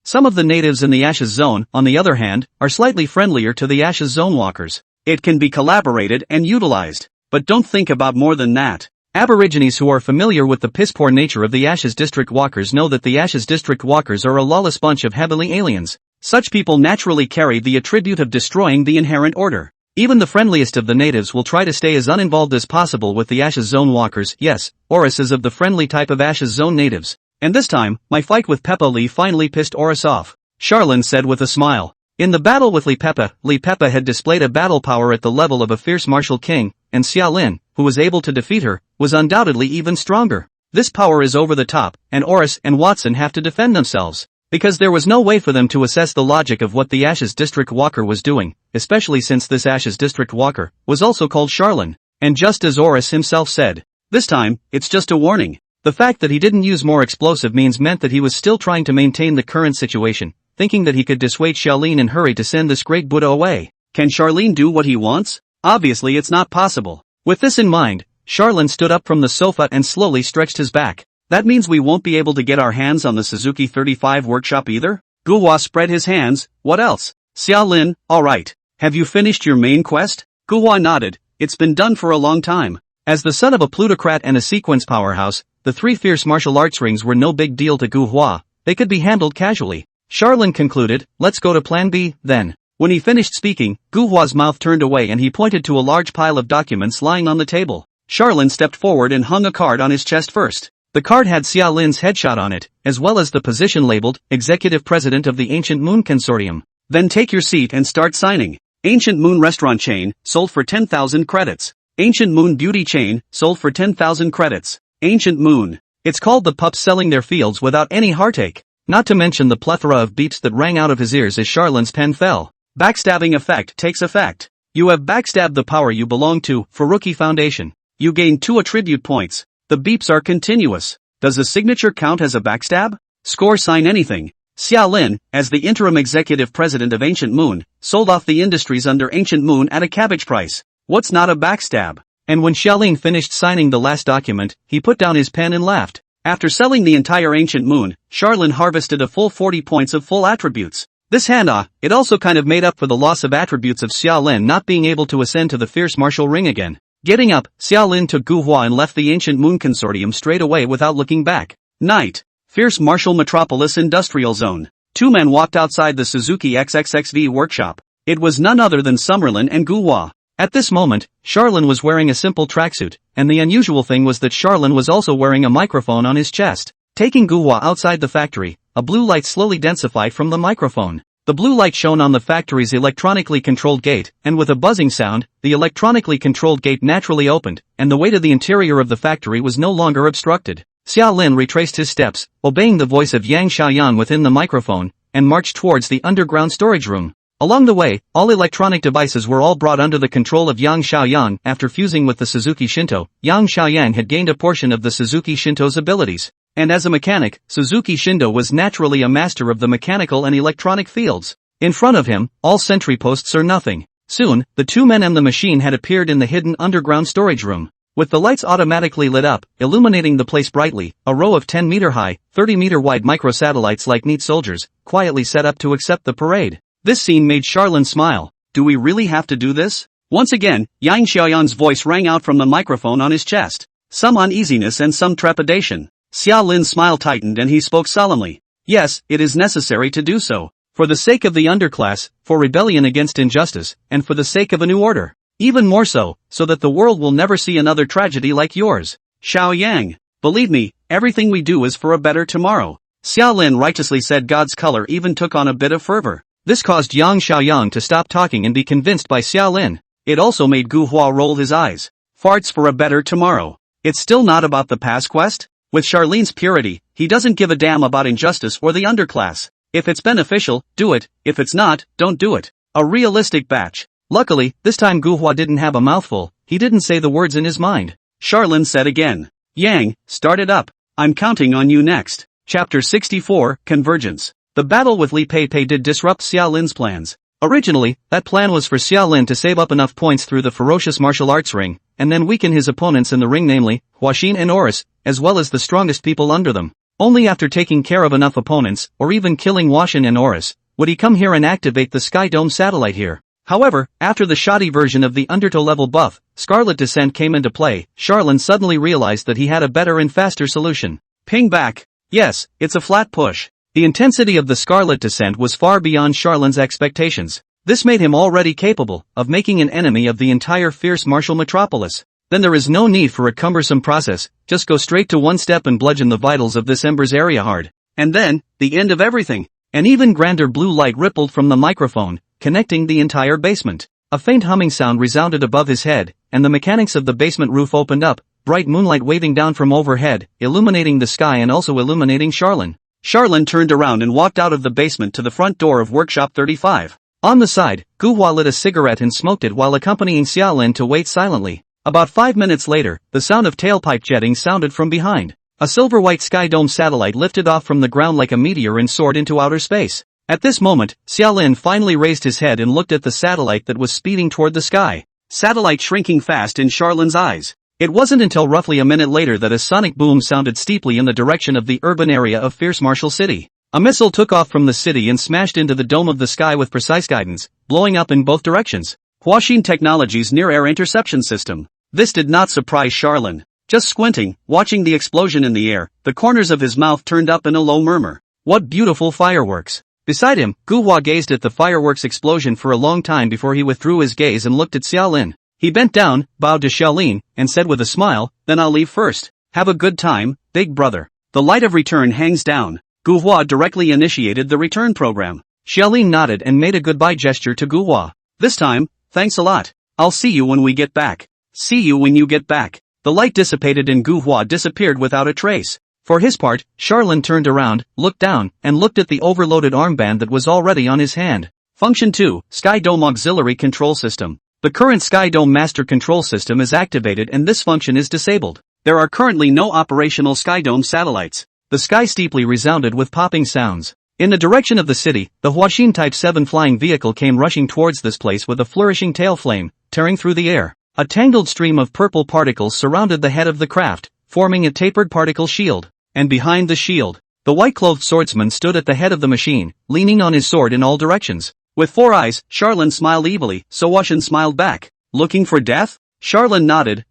Some of the natives in the Ashes Zone, on the other hand, are slightly friendlier to the Ashes Zone Walkers. It can be collaborated and utilized. But don't think about more than that. Aborigines who are familiar with the piss-poor nature of the Ashes District Walkers know that the Ashes District Walkers are a lawless bunch of heavenly aliens. Such people naturally carry the attribute of destroying the inherent order. Even the friendliest of the natives will try to stay as uninvolved as possible with the Ashes Zone Walkers. Yes, Oris is of the friendly type of Ashes Zone natives. And this time, my fight with Peppa Lee finally pissed Oris off. Charlene said with a smile. In the battle with Lee Peppa had displayed a battle power at the level of a fierce martial king, and Xia Lin, who was able to defeat her, was undoubtedly even stronger. This power is over the top, and Oris and Watson have to defend themselves. Because there was no way for them to assess the logic of what the Ashes District Walker was doing, especially since this Ashes District Walker was also called Charlene. And just as Oris himself said, this time, it's just a warning. The fact that he didn't use more explosive meant that he was still trying to maintain the current situation, thinking that he could dissuade Charlene and hurry to send this great Buddha away. Can Charlene do what he wants? Obviously it's not possible. With this in mind, Charlene stood up from the sofa and slowly stretched his back. That means we won't be able to get our hands on the Suzuki 35 workshop either? Gu Hua spread his hands, what else? Xia Lin, alright. Have you finished your main quest? Gu Hua nodded, it's been done for a long time. As the son of a plutocrat and a sequence powerhouse, the 3 fierce martial arts rings were no big deal to Gu Hua. They could be handled casually. Charlene concluded, let's go to plan B, then. When he finished speaking, Gu Hua's mouth turned away and he pointed to a large pile of documents lying on the table. Charlene stepped forward and hung a card on his chest first. The card had Xia Lin's headshot on it, as well as the position labeled, Executive President of the Ancient Moon Consortium. Then take your seat and start signing. Ancient Moon Restaurant Chain, sold for 10,000 credits. Ancient Moon Beauty Chain, sold for 10,000 credits. Ancient Moon. It's called the pups selling their fields without any heartache. Not to mention the plethora of beeps that rang out of his ears as Charlene's pen fell. Backstabbing effect takes effect. You have backstabbed the power you belong to, Furuki Foundation. You gain 2 attribute points. The beeps are continuous. Does a signature count as a backstab? Score sign anything. Xia Lin, as the interim executive president of Ancient Moon, sold off the industries under Ancient Moon at a cabbage price. What's not a backstab? And when Xiaolin finished signing the last document, he put down his pen and laughed. After selling the entire Ancient Moon, Charlene harvested a full 40 points of full attributes. This it also kind of made up for the loss of attributes of Xiaolin not being able to ascend to the fierce martial ring again. Getting up, Xiaolin took Gu Hua and left the Ancient Moon Consortium straight away without looking back. Night. Fierce Martial Metropolis Industrial Zone. 2 men walked outside the Suzuki XXXV workshop. It was none other than Summerlin and Gu Hua. At this moment, Charlene was wearing a simple tracksuit, and the unusual thing was that Charlene was also wearing a microphone on his chest. Taking Gu Hua outside the factory, a blue light slowly densified from the microphone. The blue light shone on the factory's electronically controlled gate, and with a buzzing sound, the electronically controlled gate naturally opened, and the way to the interior of the factory was no longer obstructed. Xia Lin retraced his steps, obeying the voice of Yang Xiaoyan within the microphone, and marched towards the underground storage room. Along the way, all electronic devices were all brought under the control of Yang Xiaoyang. After fusing with the Suzuki Shinto, Yang Xiaoyang had gained a portion of the Suzuki Shinto's abilities. And as a mechanic, Suzuki Shindo was naturally a master of the mechanical and electronic fields. In front of him, all sentry posts are nothing. Soon, the two men and the machine had appeared in the hidden underground storage room. With the lights automatically lit up, illuminating the place brightly, a row of 10-meter-high, 30-meter-wide microsatellites like neat soldiers, quietly set up to accept the parade. This scene made Charlene smile. Do we really have to do this? Once again, Yang Xiaoyan's voice rang out from the microphone on his chest. Some uneasiness and some trepidation. Xia Lin's smile tightened and he spoke solemnly. Yes, it is necessary to do so. For the sake of the underclass, for rebellion against injustice, and for the sake of a new order. Even more so that the world will never see another tragedy like yours. Xiao Yang. Believe me, everything we do is for a better tomorrow. Xia Lin righteously said. God's color even took on a bit of fervor. This caused Yang Xiaoyang to stop talking and be convinced by Xia Lin. It also made Gu Hua roll his eyes. Farts for a better tomorrow. It's still not about the past quest? With Charlene's purity, he doesn't give a damn about injustice or the underclass. If it's beneficial, do it. If it's not, don't do it. A realistic batch. Luckily, this time Gu Hua didn't have a mouthful. He didn't say the words in his mind. Charlene said again. Yang, start it up. I'm counting on you next. Chapter 64, Convergence. The battle with Li Pei did disrupt Xia Lin's plans. Originally, that plan was for Xia Lin to save up enough points through the ferocious martial arts ring, and then weaken his opponents in the ring, namely, Huaxin and Oris, as well as the strongest people under them. Only after taking care of enough opponents, or even killing Huaxin and Oris, would he come here and activate the Sky Dome satellite here. However, after the shoddy version of the Undertow level buff, Scarlet Descent came into play, Charlene suddenly realized that he had a better and faster solution. Ping back. Yes, it's a flat push. The intensity of the Scarlet Descent was far beyond Charlene's expectations. This made him already capable of making an enemy of the entire fierce martial metropolis. Then there is no need for a cumbersome process, just go straight to one step and bludgeon the vitals of this Ember's area hard. And then, the end of everything. An even grander blue light rippled from the microphone, connecting the entire basement. A faint humming sound resounded above his head, and the mechanics of the basement roof opened up, bright moonlight waving down from overhead, illuminating the sky and also illuminating Charlene. Charlene turned around and walked out of the basement to the front door of Workshop 35. On the side, Gu Hua lit a cigarette and smoked it while accompanying Xia Lin to wait silently. About 5 minutes later, the sound of tailpipe jetting sounded from behind. A silver-white Sky Dome satellite lifted off from the ground like a meteor and soared into outer space. At this moment, Xia Lin finally raised his head and looked at the satellite that was speeding toward the sky. Satellite shrinking fast in Charlene's eyes. It wasn't until roughly a minute later that a sonic boom sounded steeply in the direction of the urban area of Fierce Martial City. A missile took off from the city and smashed into the dome of the sky with precise guidance, blowing up in both directions. Huaxin Technology's near-air interception system. This did not surprise Charlene. Just squinting, watching the explosion in the air, the corners of his mouth turned up in a low murmur. What beautiful fireworks. Beside him, Gu Hua gazed at the fireworks explosion for a long time before he withdrew his gaze and looked at Xia Lin. He bent down, bowed to Xiaolin, and said with a smile, then I'll leave first. Have a good time, big brother. The light of return hangs down. Gu Hua directly initiated the return program. Xiaolin nodded and made a goodbye gesture to Gu Hua. This time, thanks a lot. I'll see you when we get back. See you when you get back. The light dissipated and Gu Hua disappeared without a trace. For his part, Charlene turned around, looked down, and looked at the overloaded armband that was already on his hand. Function 2, Sky Dome Auxiliary Control System. The current Sky Dome Master Control System is activated and this function is disabled. There are currently no operational Sky Dome satellites. The sky steeply resounded with popping sounds. In the direction of the city, the Huaxin Type 7 flying vehicle came rushing towards this place with a flourishing tail flame, tearing through the air. A tangled stream of purple particles surrounded the head of the craft, forming a tapered particle shield. And behind the shield, the white-clothed swordsman stood at the head of the machine, leaning on his sword in all directions. With 4 eyes, Charlene smiled evilly, so Huaxin smiled back. Looking for death? Charlene nodded.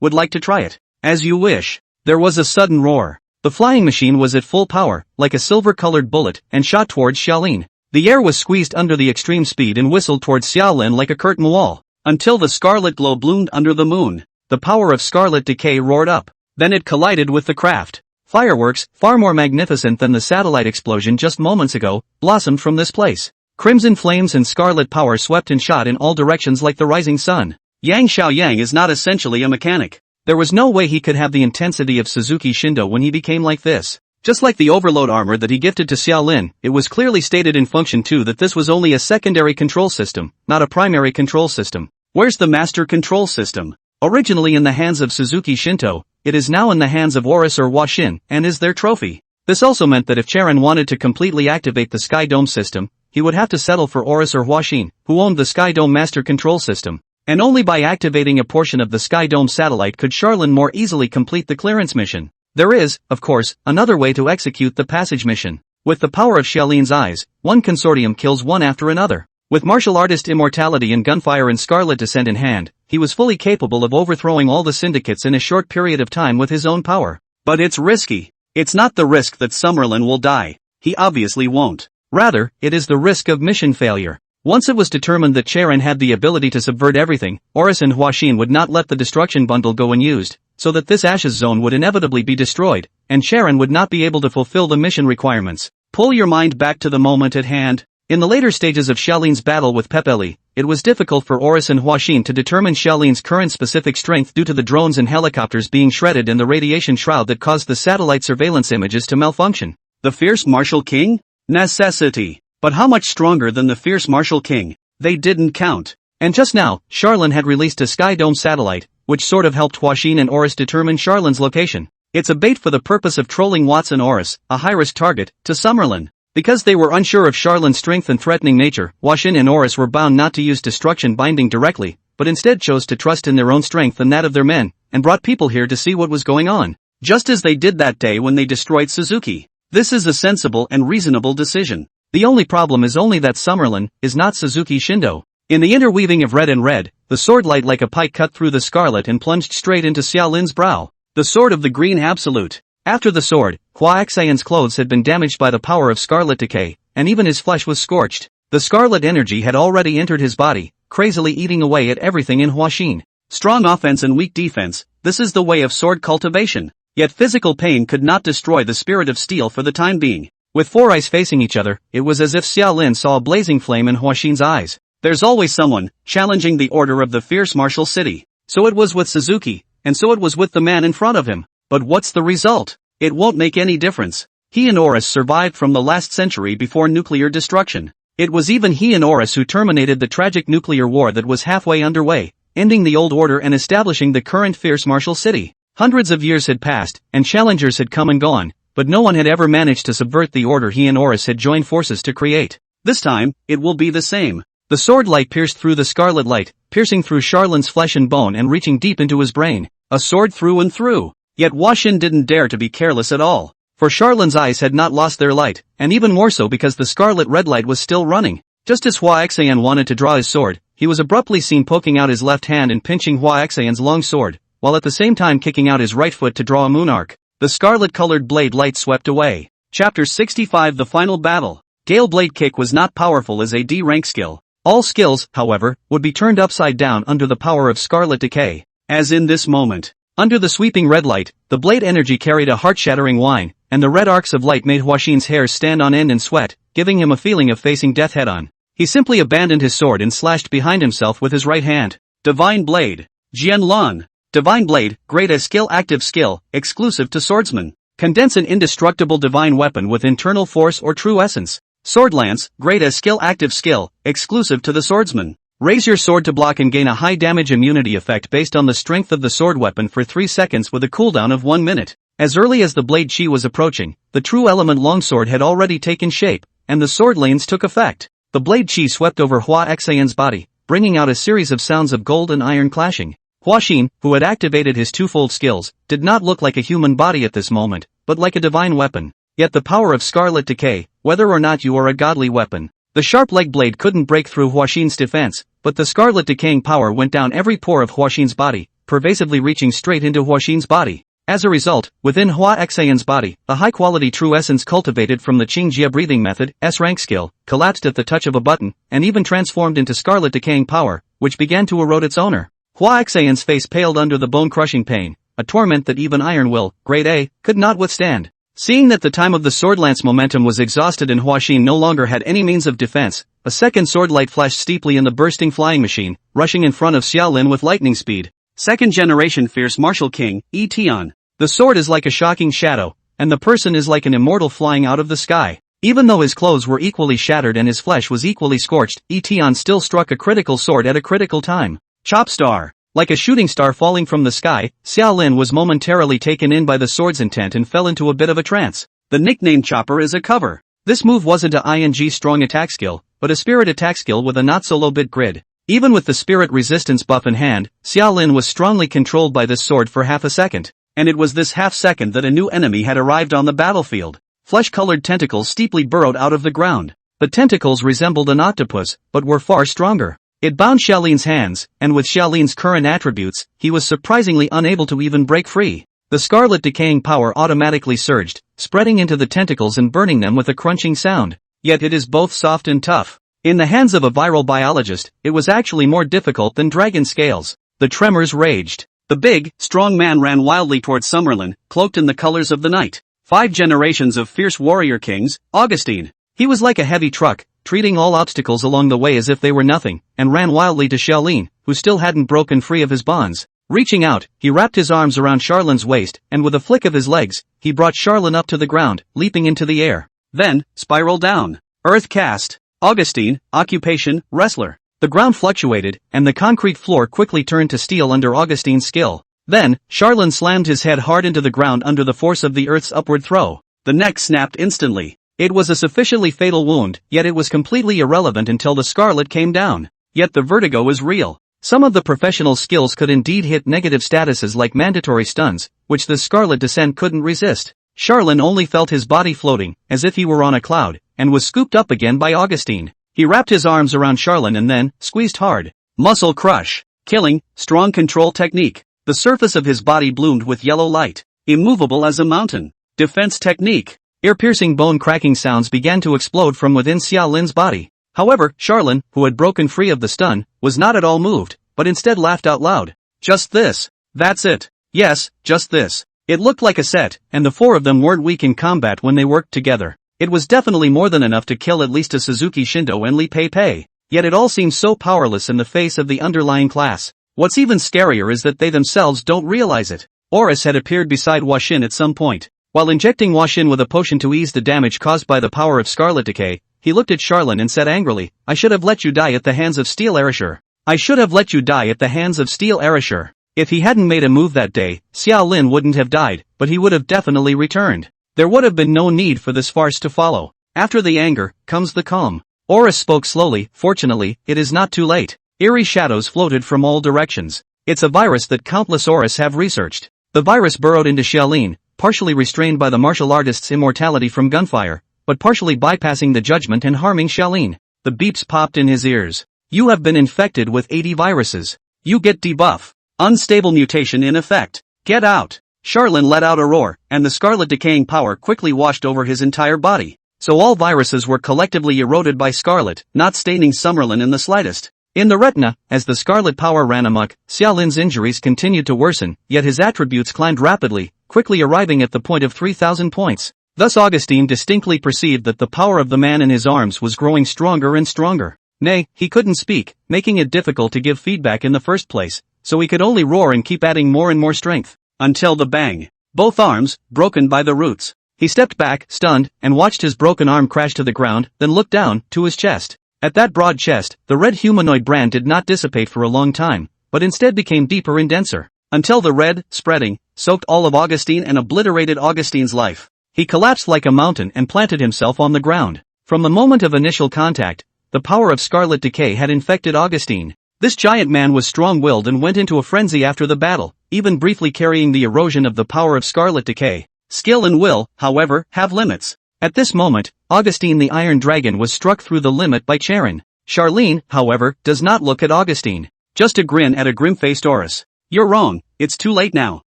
Would like to try it. As you wish. There was a sudden roar. The flying machine was at full power, like a silver-colored bullet, and shot towards Xiaolin. The air was squeezed under the extreme speed and whistled towards Xiaolin like a curtain wall. Until the scarlet glow bloomed under the moon. The power of scarlet decay roared up. Then it collided with the craft. Fireworks, far more magnificent than the satellite explosion just moments ago, blossomed from this place. Crimson flames and scarlet power swept and shot in all directions like the rising sun. Yang Xiaoyang is not essentially a mechanic. There was no way he could have the intensity of Suzuki Shindo when he became like this. Just like the overload armor that he gifted to Xiaolin, it was clearly stated in Function 2 that this was only a secondary control system, not a primary control system. Where's the master control system? Originally in the hands of Suzuki Shinto, it is now in the hands of Oris or Huaxin, and is their trophy. This also meant that if Charon wanted to completely activate the Sky Dome system, he would have to settle for Oris or Huaxin, who owned the Sky Dome master control system. And only by activating a portion of the Sky Dome satellite could Charlin more easily complete the clearance mission. There is, of course, another way to execute the passage mission. With the power of Xiaolin's eyes, one consortium kills one after another. With martial artist immortality and gunfire and scarlet descent in hand, he was fully capable of overthrowing all the syndicates in a short period of time with his own power. But it's risky. It's not the risk that Summerlin will die. He obviously won't. Rather, it is the risk of mission failure. Once it was determined that Charon had the ability to subvert everything, Oris and Huaxin would not let the destruction bundle go unused, so that this Ashes Zone would inevitably be destroyed, and Charon would not be able to fulfill the mission requirements. Pull your mind back to the moment at hand. In the later stages of Xiaolin's battle with Pepeli, it was difficult for Oris and Huaxin to determine Xiaolin's current specific strength due to the drones and helicopters being shredded and the radiation shroud that caused the satellite surveillance images to malfunction. The fierce martial king? Necessity. But how much stronger than the fierce martial king? They didn't count. And just now, Charlin had released a Sky Dome satellite, which sort of helped Huaxin and Oris determine Charlin's location. It's a bait for the purpose of trolling Watson Oris, a high-risk target, to Summerlin. Because they were unsure of Charlin's strength and threatening nature, Huaxin and Oris were bound not to use destruction binding directly, but instead chose to trust in their own strength and that of their men, and brought people here to see what was going on. Just as they did that day when they destroyed Suzuki. This is a sensible and reasonable decision. The only problem is only that Summerlin is not Suzuki Shindo. In the interweaving of red and red, the sword light like a pike cut through the scarlet and plunged straight into Xiaolin's brow. The sword of the green absolute. After the sword, Huaxian's clothes had been damaged by the power of scarlet decay, and even his flesh was scorched. The scarlet energy had already entered his body, crazily eating away at everything in Huaxin. Strong offense and weak defense, this is the way of sword cultivation. Yet physical pain could not destroy the spirit of steel for the time being. With four eyes facing each other, it was as if Xiaolin saw a blazing flame in Huaxin's eyes. There's always someone challenging the order of the fierce martial city. So it was with Suzuki, and so it was with the man in front of him. But what's the result? It won't make any difference. He and Oris survived from the last century before nuclear destruction. It was even he and Oris who terminated the tragic nuclear war that was halfway underway, ending the old order and establishing the current fierce martial city. Hundreds of years had passed, and challengers had come and gone, but no one had ever managed to subvert the order he and Oris had joined forces to create. This time, it will be the same. The sword light pierced through the scarlet light, piercing through Charlin's flesh and bone and reaching deep into his brain. A sword through and through. Yet Huaxin didn't dare to be careless at all. For Charlin's eyes had not lost their light, and even more so because the scarlet red light was still running. Just as Huaxian wanted to draw his sword, he was abruptly seen poking out his left hand and pinching Huaxian's long sword, while at the same time kicking out his right foot to draw a moon arc. The scarlet-colored blade light swept away. Chapter 65 The Final Battle. Gale Blade Kick was not powerful as a D-rank skill. All skills, however, would be turned upside down under the power of scarlet decay. As in this moment. Under the sweeping red light, the blade energy carried a heart-shattering whine, and the red arcs of light made Huaxin's hairs stand on end and sweat, giving him a feeling of facing death head-on. He simply abandoned his sword and slashed behind himself with his right hand. Divine Blade. Jianlan. Divine Blade, grade A skill active skill, exclusive to swordsman. Condense an indestructible divine weapon with internal force or true essence. Sword Lance, grade A skill active skill, exclusive to the swordsman. Raise your sword to block and gain a high damage immunity effect based on the strength of the sword weapon for 3 seconds with a cooldown of 1 minute. As early as the blade chi was approaching, the true element longsword had already taken shape, and the sword lanes took effect. The blade chi swept over Huaxian's body, bringing out a series of sounds of gold and iron clashing. Huaxin, who had activated his twofold skills, did not look like a human body at this moment, but like a divine weapon. Yet the power of scarlet decay, whether or not you are a godly weapon. The sharp leg blade couldn't break through Huaxin's defense, but the scarlet decaying power went down every pore of Huaxin's body, pervasively reaching straight into Huaxin's body. As a result, within Huaxian's body, the high-quality true essence cultivated from the Qingjie breathing method, S-rank skill, collapsed at the touch of a button, and even transformed into scarlet decaying power, which began to erode its owner. Huaxian's face paled under the bone-crushing pain, a torment that even Iron Will, grade A, could not withstand. Seeing that the time of the sword lance momentum was exhausted and Huaxin no longer had any means of defense, a second sword light flashed steeply in the bursting flying machine, rushing in front of Xiaolin with lightning speed. Second generation fierce martial king, Tian. The sword is like a shocking shadow, and the person is like an immortal flying out of the sky. Even though his clothes were equally shattered and his flesh was equally scorched, Etion still struck a critical sword at a critical time. Chop star. Like a shooting star falling from the sky, Xiaolin was momentarily taken in by the sword's intent and fell into a bit of a trance. The nickname Chopper is a cover. This move wasn't a ing strong attack skill, but a spirit attack skill with a not-so-low bit grid. Even with the spirit resistance buff in hand, Xiaolin was strongly controlled by this sword for half a second. And it was this half second that a new enemy had arrived on the battlefield. Flesh-colored tentacles steeply burrowed out of the ground. The tentacles resembled an octopus, but were far stronger. It bound Xiaolin's hands, and with Xiaolin's current attributes, he was surprisingly unable to even break free. The scarlet decaying power automatically surged, spreading into the tentacles and burning them with a crunching sound. Yet it is both soft and tough. In the hands of a viral biologist, it was actually more difficult than dragon scales. The tremors raged. The big, strong man ran wildly towards Summerlin, cloaked in the colors of the night. 5 generations of fierce warrior kings, Augustine. He was like a heavy truck, treating all obstacles along the way as if they were nothing, and ran wildly to Xiaolin, who still hadn't broken free of his bonds. Reaching out, he wrapped his arms around Charlin's waist, and with a flick of his legs, he brought Charlin up to the ground, leaping into the air. Then, spiral down. Earth cast. Augustine, occupation, wrestler. The ground fluctuated, and the concrete floor quickly turned to steel under Augustine's skill. Then, Charlin slammed his head hard into the ground under the force of the Earth's upward throw. The neck snapped instantly. It was a sufficiently fatal wound, yet it was completely irrelevant until the scarlet came down. Yet the vertigo was real. Some of the professional skills could indeed hit negative statuses like mandatory stuns, which the scarlet descent couldn't resist. Charlin only felt his body floating, as if he were on a cloud, and was scooped up again by Augustine. He wrapped his arms around Charlin and then, squeezed hard. Muscle crush. Killing, strong control technique. The surface of his body bloomed with yellow light. Immovable as a mountain. Defense technique. Ear-piercing bone-cracking sounds began to explode from within Xiaolin's body. However, Charlin, who had broken free of the stun, was not at all moved, but instead laughed out loud. Just this. That's it. Yes, just this. It looked like a set, and the 4 of them weren't weak in combat when they worked together. It was definitely more than enough to kill at least a Suzuki Shindo and Li Pei Pei. Yet it all seems so powerless in the face of the underlying class. What's even scarier is that they themselves don't realize it. Horus had appeared beside Washin at some point. While injecting Washin with a potion to ease the damage caused by the power of scarlet decay, he looked at Charlin and said angrily, "I should have let you die at the hands of Steel Erasure. I should have let you die at the hands of Steel Erasure." If he hadn't made a move that day, Xiaolin wouldn't have died, but he would have definitely returned. There would have been no need for this farce to follow. After the anger, comes the calm. Horus spoke slowly. "Fortunately, it is not too late." Eerie shadows floated from all directions. "It's a virus that countless Horus have researched." The virus burrowed into Xiaolin, partially restrained by the martial artist's immortality from gunfire, but partially bypassing the judgment and harming Xiaolin. The beeps popped in his ears. "You have been infected with 80 viruses. You get debuff. Unstable mutation in effect. Get out." Charlin let out a roar, and the scarlet decaying power quickly washed over his entire body. So all viruses were collectively eroded by scarlet, not staining Summerlin in the slightest. In the retina, as the scarlet power ran amok, Xiaolin's injuries continued to worsen, yet his attributes climbed rapidly, quickly arriving at the point of 3,000 points. Thus Augustine distinctly perceived that the power of the man in his arms was growing stronger and stronger. Nay, he couldn't speak, making it difficult to give feedback in the first place, so he could only roar and keep adding more and more strength. Until the bang. Both arms, broken by the roots. He stepped back, stunned, and watched his broken arm crash to the ground, then looked down, to his chest. At that broad chest, the red humanoid brand did not dissipate for a long time, but instead became deeper and denser, until the red, spreading, soaked all of Augustine and obliterated Augustine's life. He collapsed like a mountain and planted himself on the ground. From the moment of initial contact, the power of scarlet decay had infected Augustine. This giant man was strong-willed and went into a frenzy after the battle, even briefly carrying the erosion of the power of scarlet decay. Skill and will, however, have limits. At this moment, Augustine the Iron Dragon was struck through the limit by Charon. Charlene, however, does not look at Augustine. Just a grin at a grim-faced Horus. "You're wrong, it's too late now."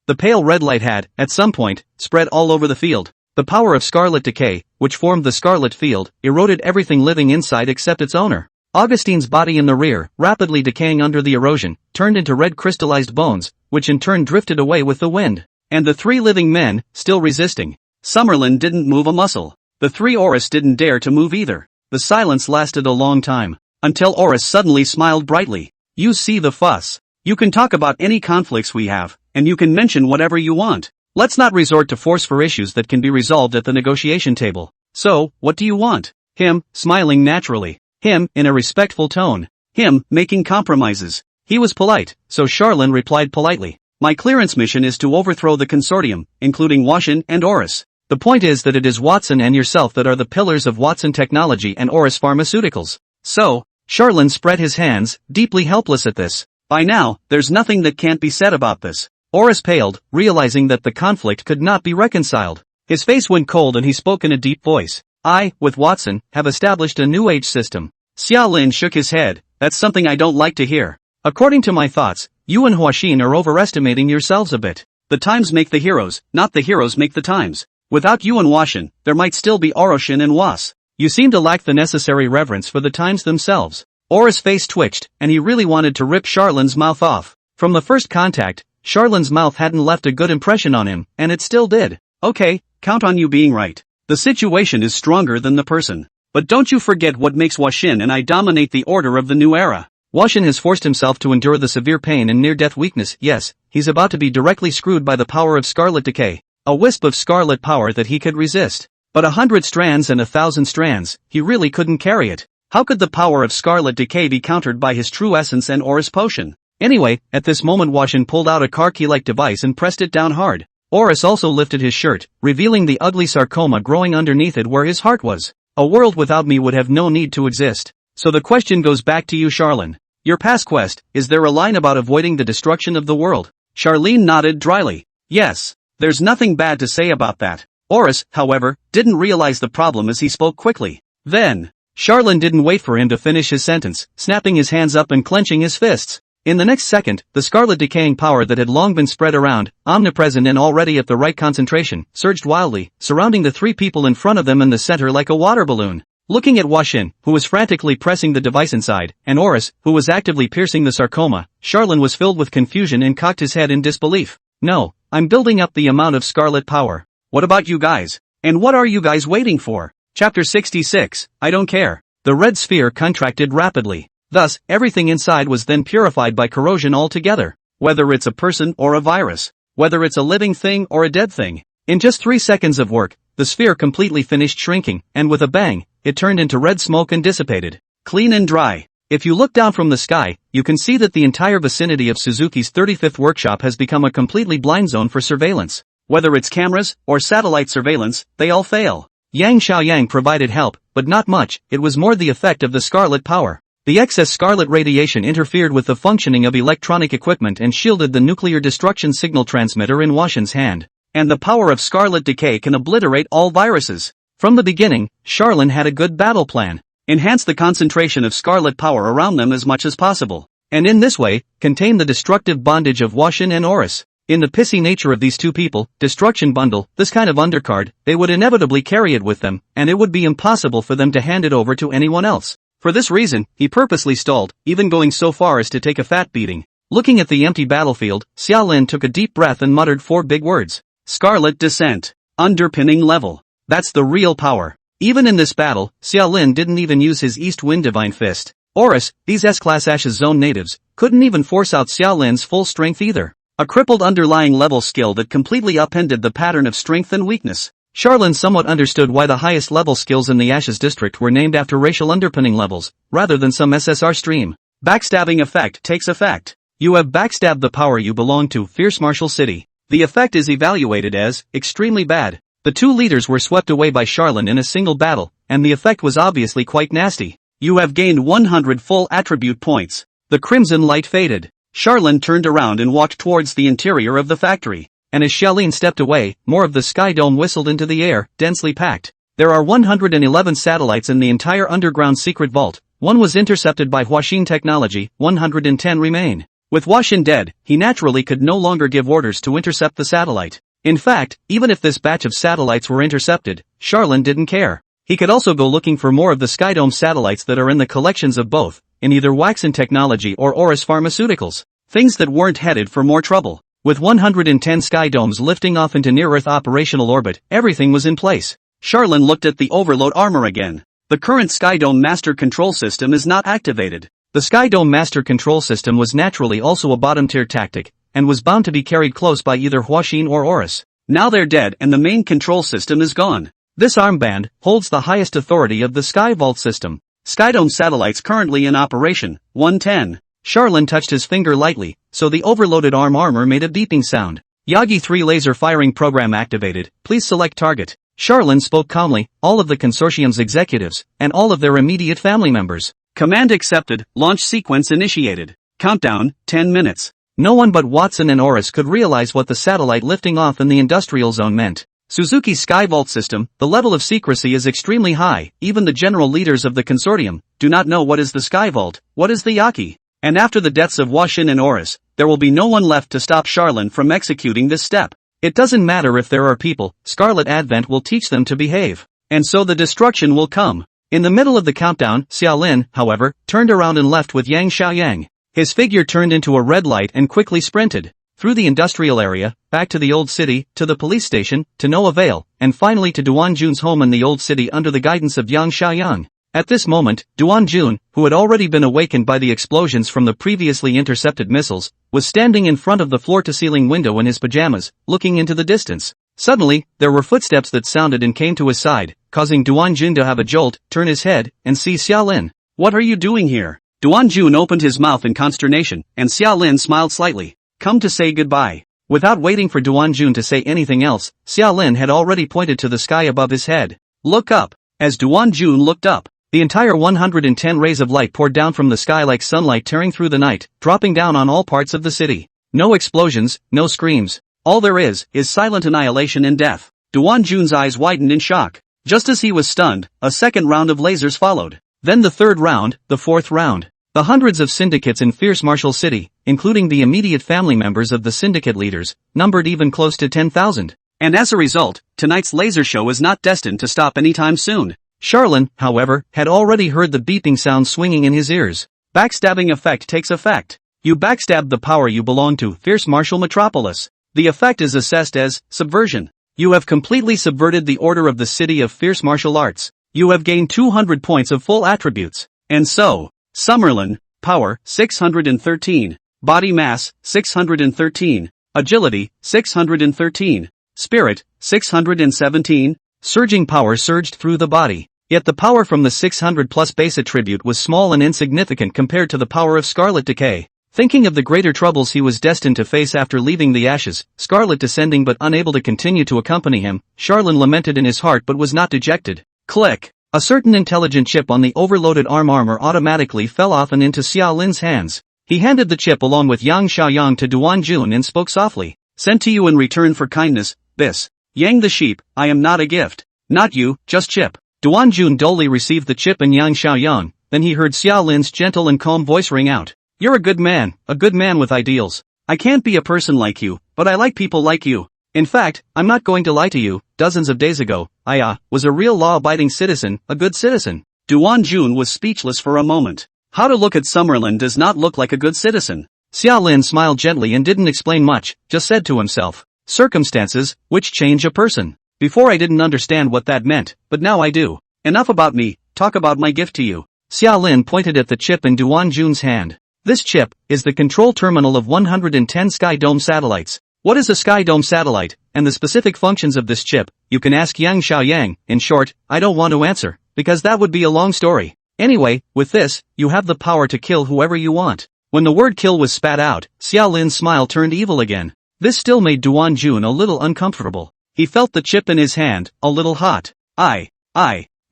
The pale red light had, at some point, spread all over the field. The power of scarlet decay, which formed the scarlet field, eroded everything living inside except its owner. Augustine's body in the rear, rapidly decaying under the erosion, turned into red crystallized bones, which in turn drifted away with the wind. And the 3 living men, still resisting. Summerlin didn't move a muscle. The 3 Horus didn't dare to move either. The silence lasted a long time, until Horus suddenly smiled brightly. "You see the fuss. You can talk about any conflicts we have, and you can mention whatever you want. Let's not resort to force for issues that can be resolved at the negotiation table. So, what do you want? Him, smiling naturally. Him, in a respectful tone. Him, making compromises. He was polite, so Charlene replied politely. My clearance mission is to overthrow the consortium, including Washin and Oris. The point is that it is Watson and yourself that are the pillars of Watson Technology and Oris Pharmaceuticals. So, Charlene spread his hands, deeply helpless at this. By now, there's nothing that can't be said about this. Oris paled, realizing that the conflict could not be reconciled. His face went cold and he spoke in a deep voice. I, with Watson, have established a new age system. Xia Lin shook his head. That's something I don't like to hear. According to my thoughts, you and Huaxin are overestimating yourselves a bit. The times make the heroes, not the heroes make the times. Without you and Huaxin, there might still be Oroshin and Was. You seem to lack the necessary reverence for the times themselves. Oris' face twitched, and he really wanted to rip Charlene's mouth off. From the first contact, Charlene's mouth hadn't left a good impression on him, and it still did. Okay, count on you being right. The situation is stronger than the person. But don't you forget what makes Huaxin and I dominate the order of the new era. Huaxin has forced himself to endure the severe pain and near-death weakness. Yes, he's about to be directly screwed by the power of scarlet decay. A wisp of scarlet power that he could resist. But 100 strands and 1,000 strands, he really couldn't carry it. How could the power of scarlet decay be countered by his true essence and Oris potion? Anyway, at this moment Huaxin pulled out a car key-like device and pressed it down hard. Oris also lifted his shirt, revealing the ugly sarcoma growing underneath it where his heart was. A world without me would have no need to exist. So the question goes back to you, Charlene. Your past quest, is there a line about avoiding the destruction of the world? Charlene nodded dryly. Yes. There's nothing bad to say about that. Oris, however, didn't realize the problem as he spoke quickly. Then, Charlene didn't wait for him to finish his sentence, snapping his hands up and clenching his fists. In the next second, the scarlet decaying power that had long been spread around, omnipresent and already at the right concentration, surged wildly, surrounding the three people in front of them in the center like a water balloon. Looking at Huaxin, who was frantically pressing the device inside, and Oris, who was actively piercing the sarcoma, Charlene was filled with confusion and cocked his head in disbelief. No, I'm building up the amount of scarlet power. What about you guys? And what are you guys waiting for? Chapter 66, I don't care. The red sphere contracted rapidly. Thus, everything inside was then purified by corrosion altogether. Whether it's a person or a virus. Whether it's a living thing or a dead thing. In just 3 seconds of work, the sphere completely finished shrinking, and with a bang, it turned into red smoke and dissipated. Clean and dry. If you look down from the sky, you can see that the entire vicinity of Suzuki's 35th workshop has become a completely blind zone for surveillance. Whether it's cameras or satellite surveillance, they all fail. Yang Xiaoyang provided help, but not much. It was more the effect of the scarlet power. The excess scarlet radiation interfered with the functioning of electronic equipment and shielded the nuclear destruction signal transmitter in Huaxin's hand. And the power of scarlet decay can obliterate all viruses. From the beginning, Charlene had a good battle plan. Enhance the concentration of scarlet power around them as much as possible. And in this way, contain the destructive bondage of Huaxin and Oris. In the pissy nature of these two people, destruction bundle, this kind of undercard, they would inevitably carry it with them, and it would be impossible for them to hand it over to anyone else. For this reason, he purposely stalled, even going so far as to take a fat beating. Looking at the empty battlefield, Xia Lin took a deep breath and muttered 4 big words. Scarlet Descent. Underpinning level. That's the real power. Even in this battle, Xia Lin didn't even use his East Wind Divine Fist. Oris, these S-Class Ashes Zone natives, couldn't even force out Xia Lin's full strength either. A crippled underlying level skill that completely upended the pattern of strength and weakness. Charlene somewhat understood why the highest level skills in the Ashes district were named after racial underpinning levels, rather than some SSR stream. Backstabbing effect takes effect. You have backstabbed the power you belong to, Fierce Martial City. The effect is evaluated as extremely bad. The two leaders were swept away by Charlene in a single battle, and the effect was obviously quite nasty. You have gained 100 full attribute points. The crimson light faded. Charlene turned around and walked towards the interior of the factory. And as Charlene stepped away, more of the sky dome whistled into the air, densely packed. There are 111 satellites in the entire underground secret vault. 1 was intercepted by Huaxin Technology, 110 remain. With Huaxin dead, he naturally could no longer give orders to intercept the satellite. In fact, even if this batch of satellites were intercepted, Charlene didn't care. He could also go looking for more of the Skydome satellites that are in the collections of both, in either Waxen Technology or Oris Pharmaceuticals. Things that weren't headed for more trouble. With 110 Skydomes lifting off into near-Earth operational orbit, everything was in place. Charlene looked at the overload armor again. The current Skydome Master Control System is not activated. The Skydome Master Control System was naturally also a bottom-tier tactic, and was bound to be carried close by either Huaxin or Oris. Now they're dead and the main control system is gone. This armband holds the highest authority of the Sky Vault system. Skydome satellites currently in operation, 110. Charlin touched his finger lightly, so the overloaded armor made a beeping sound. Yagi 3 laser firing program activated, please select target. Charlin spoke calmly, all of the consortium's executives, and all of their immediate family members. Command accepted, launch sequence initiated. Countdown, 10 minutes. No one but Watson and Oris could realize what the satellite lifting off in the industrial zone meant. Suzuki's Sky Vault system, the level of secrecy is extremely high, even the general leaders of the consortium do not know what is the Sky Vault, what is the Yaki. And after the deaths of Washin and Oris, there will be no one left to stop Charlin from executing this step. It doesn't matter if there are people, Scarlet Advent will teach them to behave. And so the destruction will come. In the middle of the countdown, Xiaolin, however, turned around and left with Yang Xiaoyang. His figure turned into a red light and quickly sprinted. Through the industrial area, back to the old city, to the police station, to no avail, and finally to Duan Jun's home in the old city under the guidance of Yang Xiaoyang. At this moment, Duan Jun, who had already been awakened by the explosions from the previously intercepted missiles, was standing in front of the floor-to-ceiling window in his pajamas, looking into the distance. Suddenly, there were footsteps that sounded and came to his side, causing Duan Jun to have a jolt, turn his head, and see Xiaolin. What are you doing here? Duan Jun opened his mouth in consternation, and Xiaolin smiled slightly. Come to say goodbye. Without waiting for Duan Jun to say anything else, Xiaolin had already pointed to the sky above his head. Look up. As Duan Jun looked up, the entire 110 rays of light poured down from the sky like sunlight tearing through the night, dropping down on all parts of the city. No explosions, no screams. All there is silent annihilation and death. Duan Jun's eyes widened in shock. Just as he was stunned, a second round of lasers followed. Then the third round, the fourth round. The hundreds of syndicates in Fierce Martial City, including the immediate family members of the syndicate leaders, numbered even close to 10,000. And as a result, tonight's laser show is not destined to stop anytime soon. Charlin, however, had already heard the beeping sound swinging in his ears. Backstabbing effect takes effect. You backstabbed the power you belong to, Fierce Martial Metropolis. The effect is assessed as subversion. You have completely subverted the order of the city of Fierce Martial Arts. You have gained 200 points of full attributes. And so, Summerlin, power, 613. Body mass, 613. Agility, 613. Spirit, 617. Surging power surged through the body. Yet the power from the 600 plus base attribute was small and insignificant compared to the power of Scarlet Decay. Thinking of the greater troubles he was destined to face after leaving the ashes, Scarlet descending but unable to continue to accompany him, Charlin lamented in his heart but was not dejected. Click! A certain intelligent chip on the overloaded armor automatically fell off and into Xiaolin's hands. He handed the chip along with Yang Xiaoyang to Duan Jun and spoke softly. Sent to you in return for kindness, this. Yang the sheep, I am not a gift. Not you, just chip. Duan Jun dully received the chip and Yang Xiaoyang, then he heard Xiaolin's gentle and calm voice ring out. You're a good man with ideals. I can't be a person like you, but I like people like you. In fact, I'm not going to lie to you, dozens of days ago, I was a real law-abiding citizen, a good citizen. Duan Jun was speechless for a moment. How to look at Summerlin does not look like a good citizen. Xiaolin smiled gently and didn't explain much, just said to himself. Circumstances, which change a person. Before I didn't understand what that meant, but now I do. Enough about me, talk about my gift to you. Xiaolin pointed at the chip in Duan Jun's hand. This chip is the control terminal of 110 Sky Dome satellites. What is a Sky Dome satellite, and the specific functions of this chip? You can ask Yang Xiaoyang. In short, I don't want to answer, because that would be a long story. Anyway, with this, you have the power to kill whoever you want. When the word kill was spat out, Xiaolin's smile turned evil again. This still made Duan Jun a little uncomfortable. He felt the chip in his hand, a little hot. I,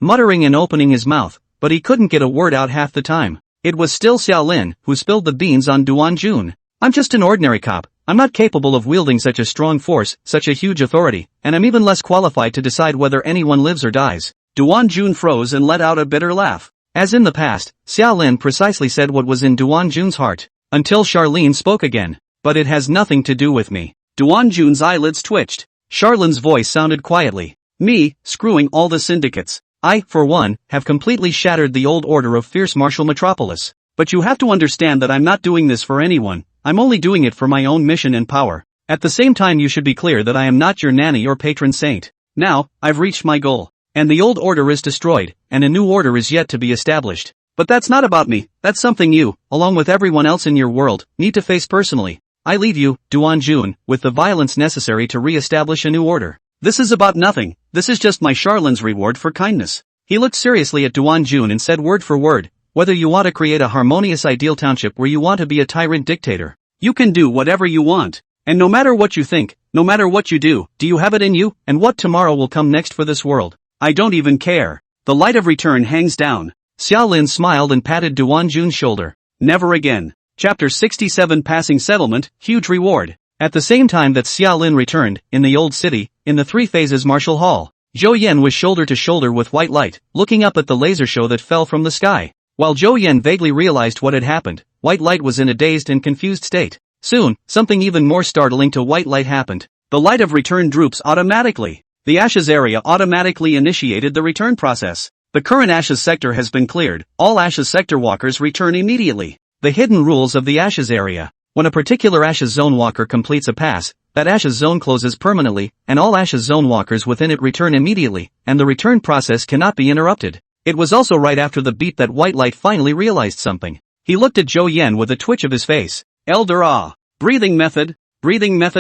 muttering and opening his mouth, but he couldn't get a word out half the time. It was still Xiaolin who spilled the beans on Duan Jun. I'm just an ordinary cop. I'm not capable of wielding such a strong force, such a huge authority, and I'm even less qualified to decide whether anyone lives or dies. Duan Jun froze and let out a bitter laugh. As in the past, Xiaolin precisely said what was in Duan Jun's heart. Until Charlene spoke again. But it has nothing to do with me. Duan Jun's eyelids twitched. Charlin's voice sounded quietly. Me, screwing all the syndicates. I, for one, have completely shattered the old order of Fierce Martial Metropolis. But you have to understand that I'm not doing this for anyone. I'm only doing it for my own mission and power. At the same time you should be clear that I am not your nanny or patron saint. Now, I've reached my goal. And the old order is destroyed, and a new order is yet to be established. But that's not about me, that's something you, along with everyone else in your world, need to face personally. I leave you, Duan Jun, with the violence necessary to re-establish a new order. This is about nothing, this is just my Charlin's reward for kindness. He looked seriously at Duan Jun and said word for word, whether you want to create a harmonious ideal township where you want to be a tyrant dictator. You can do whatever you want. And no matter what you think, no matter what you do you have it in you? And what tomorrow will come next for this world? I don't even care. The light of return hangs down. Xiao Lin smiled and patted Duan Jun's shoulder. Never again. Chapter 67 Passing Settlement, Huge Reward. At the same time that Xiao Lin returned, in the old city, in the Three Phases Martial Hall, Zhou Yan was shoulder to shoulder with White Light, looking up at the laser show that fell from the sky. While Zhou Yan vaguely realized what had happened, White Light was in a dazed and confused state. Soon, something even more startling to White Light happened. The light of return droops automatically. The Ashes area automatically initiated the return process. The current Ashes sector has been cleared, all Ashes sector walkers return immediately. The hidden rules of the Ashes area. When a particular Ashes zone walker completes a pass, that Ashes zone closes permanently, and all Ashes zone walkers within it return immediately, and the return process cannot be interrupted. It was also right after the beat that White Light finally realized something. He looked at Zhou Yan with a twitch of his face. Elder Ah. Breathing method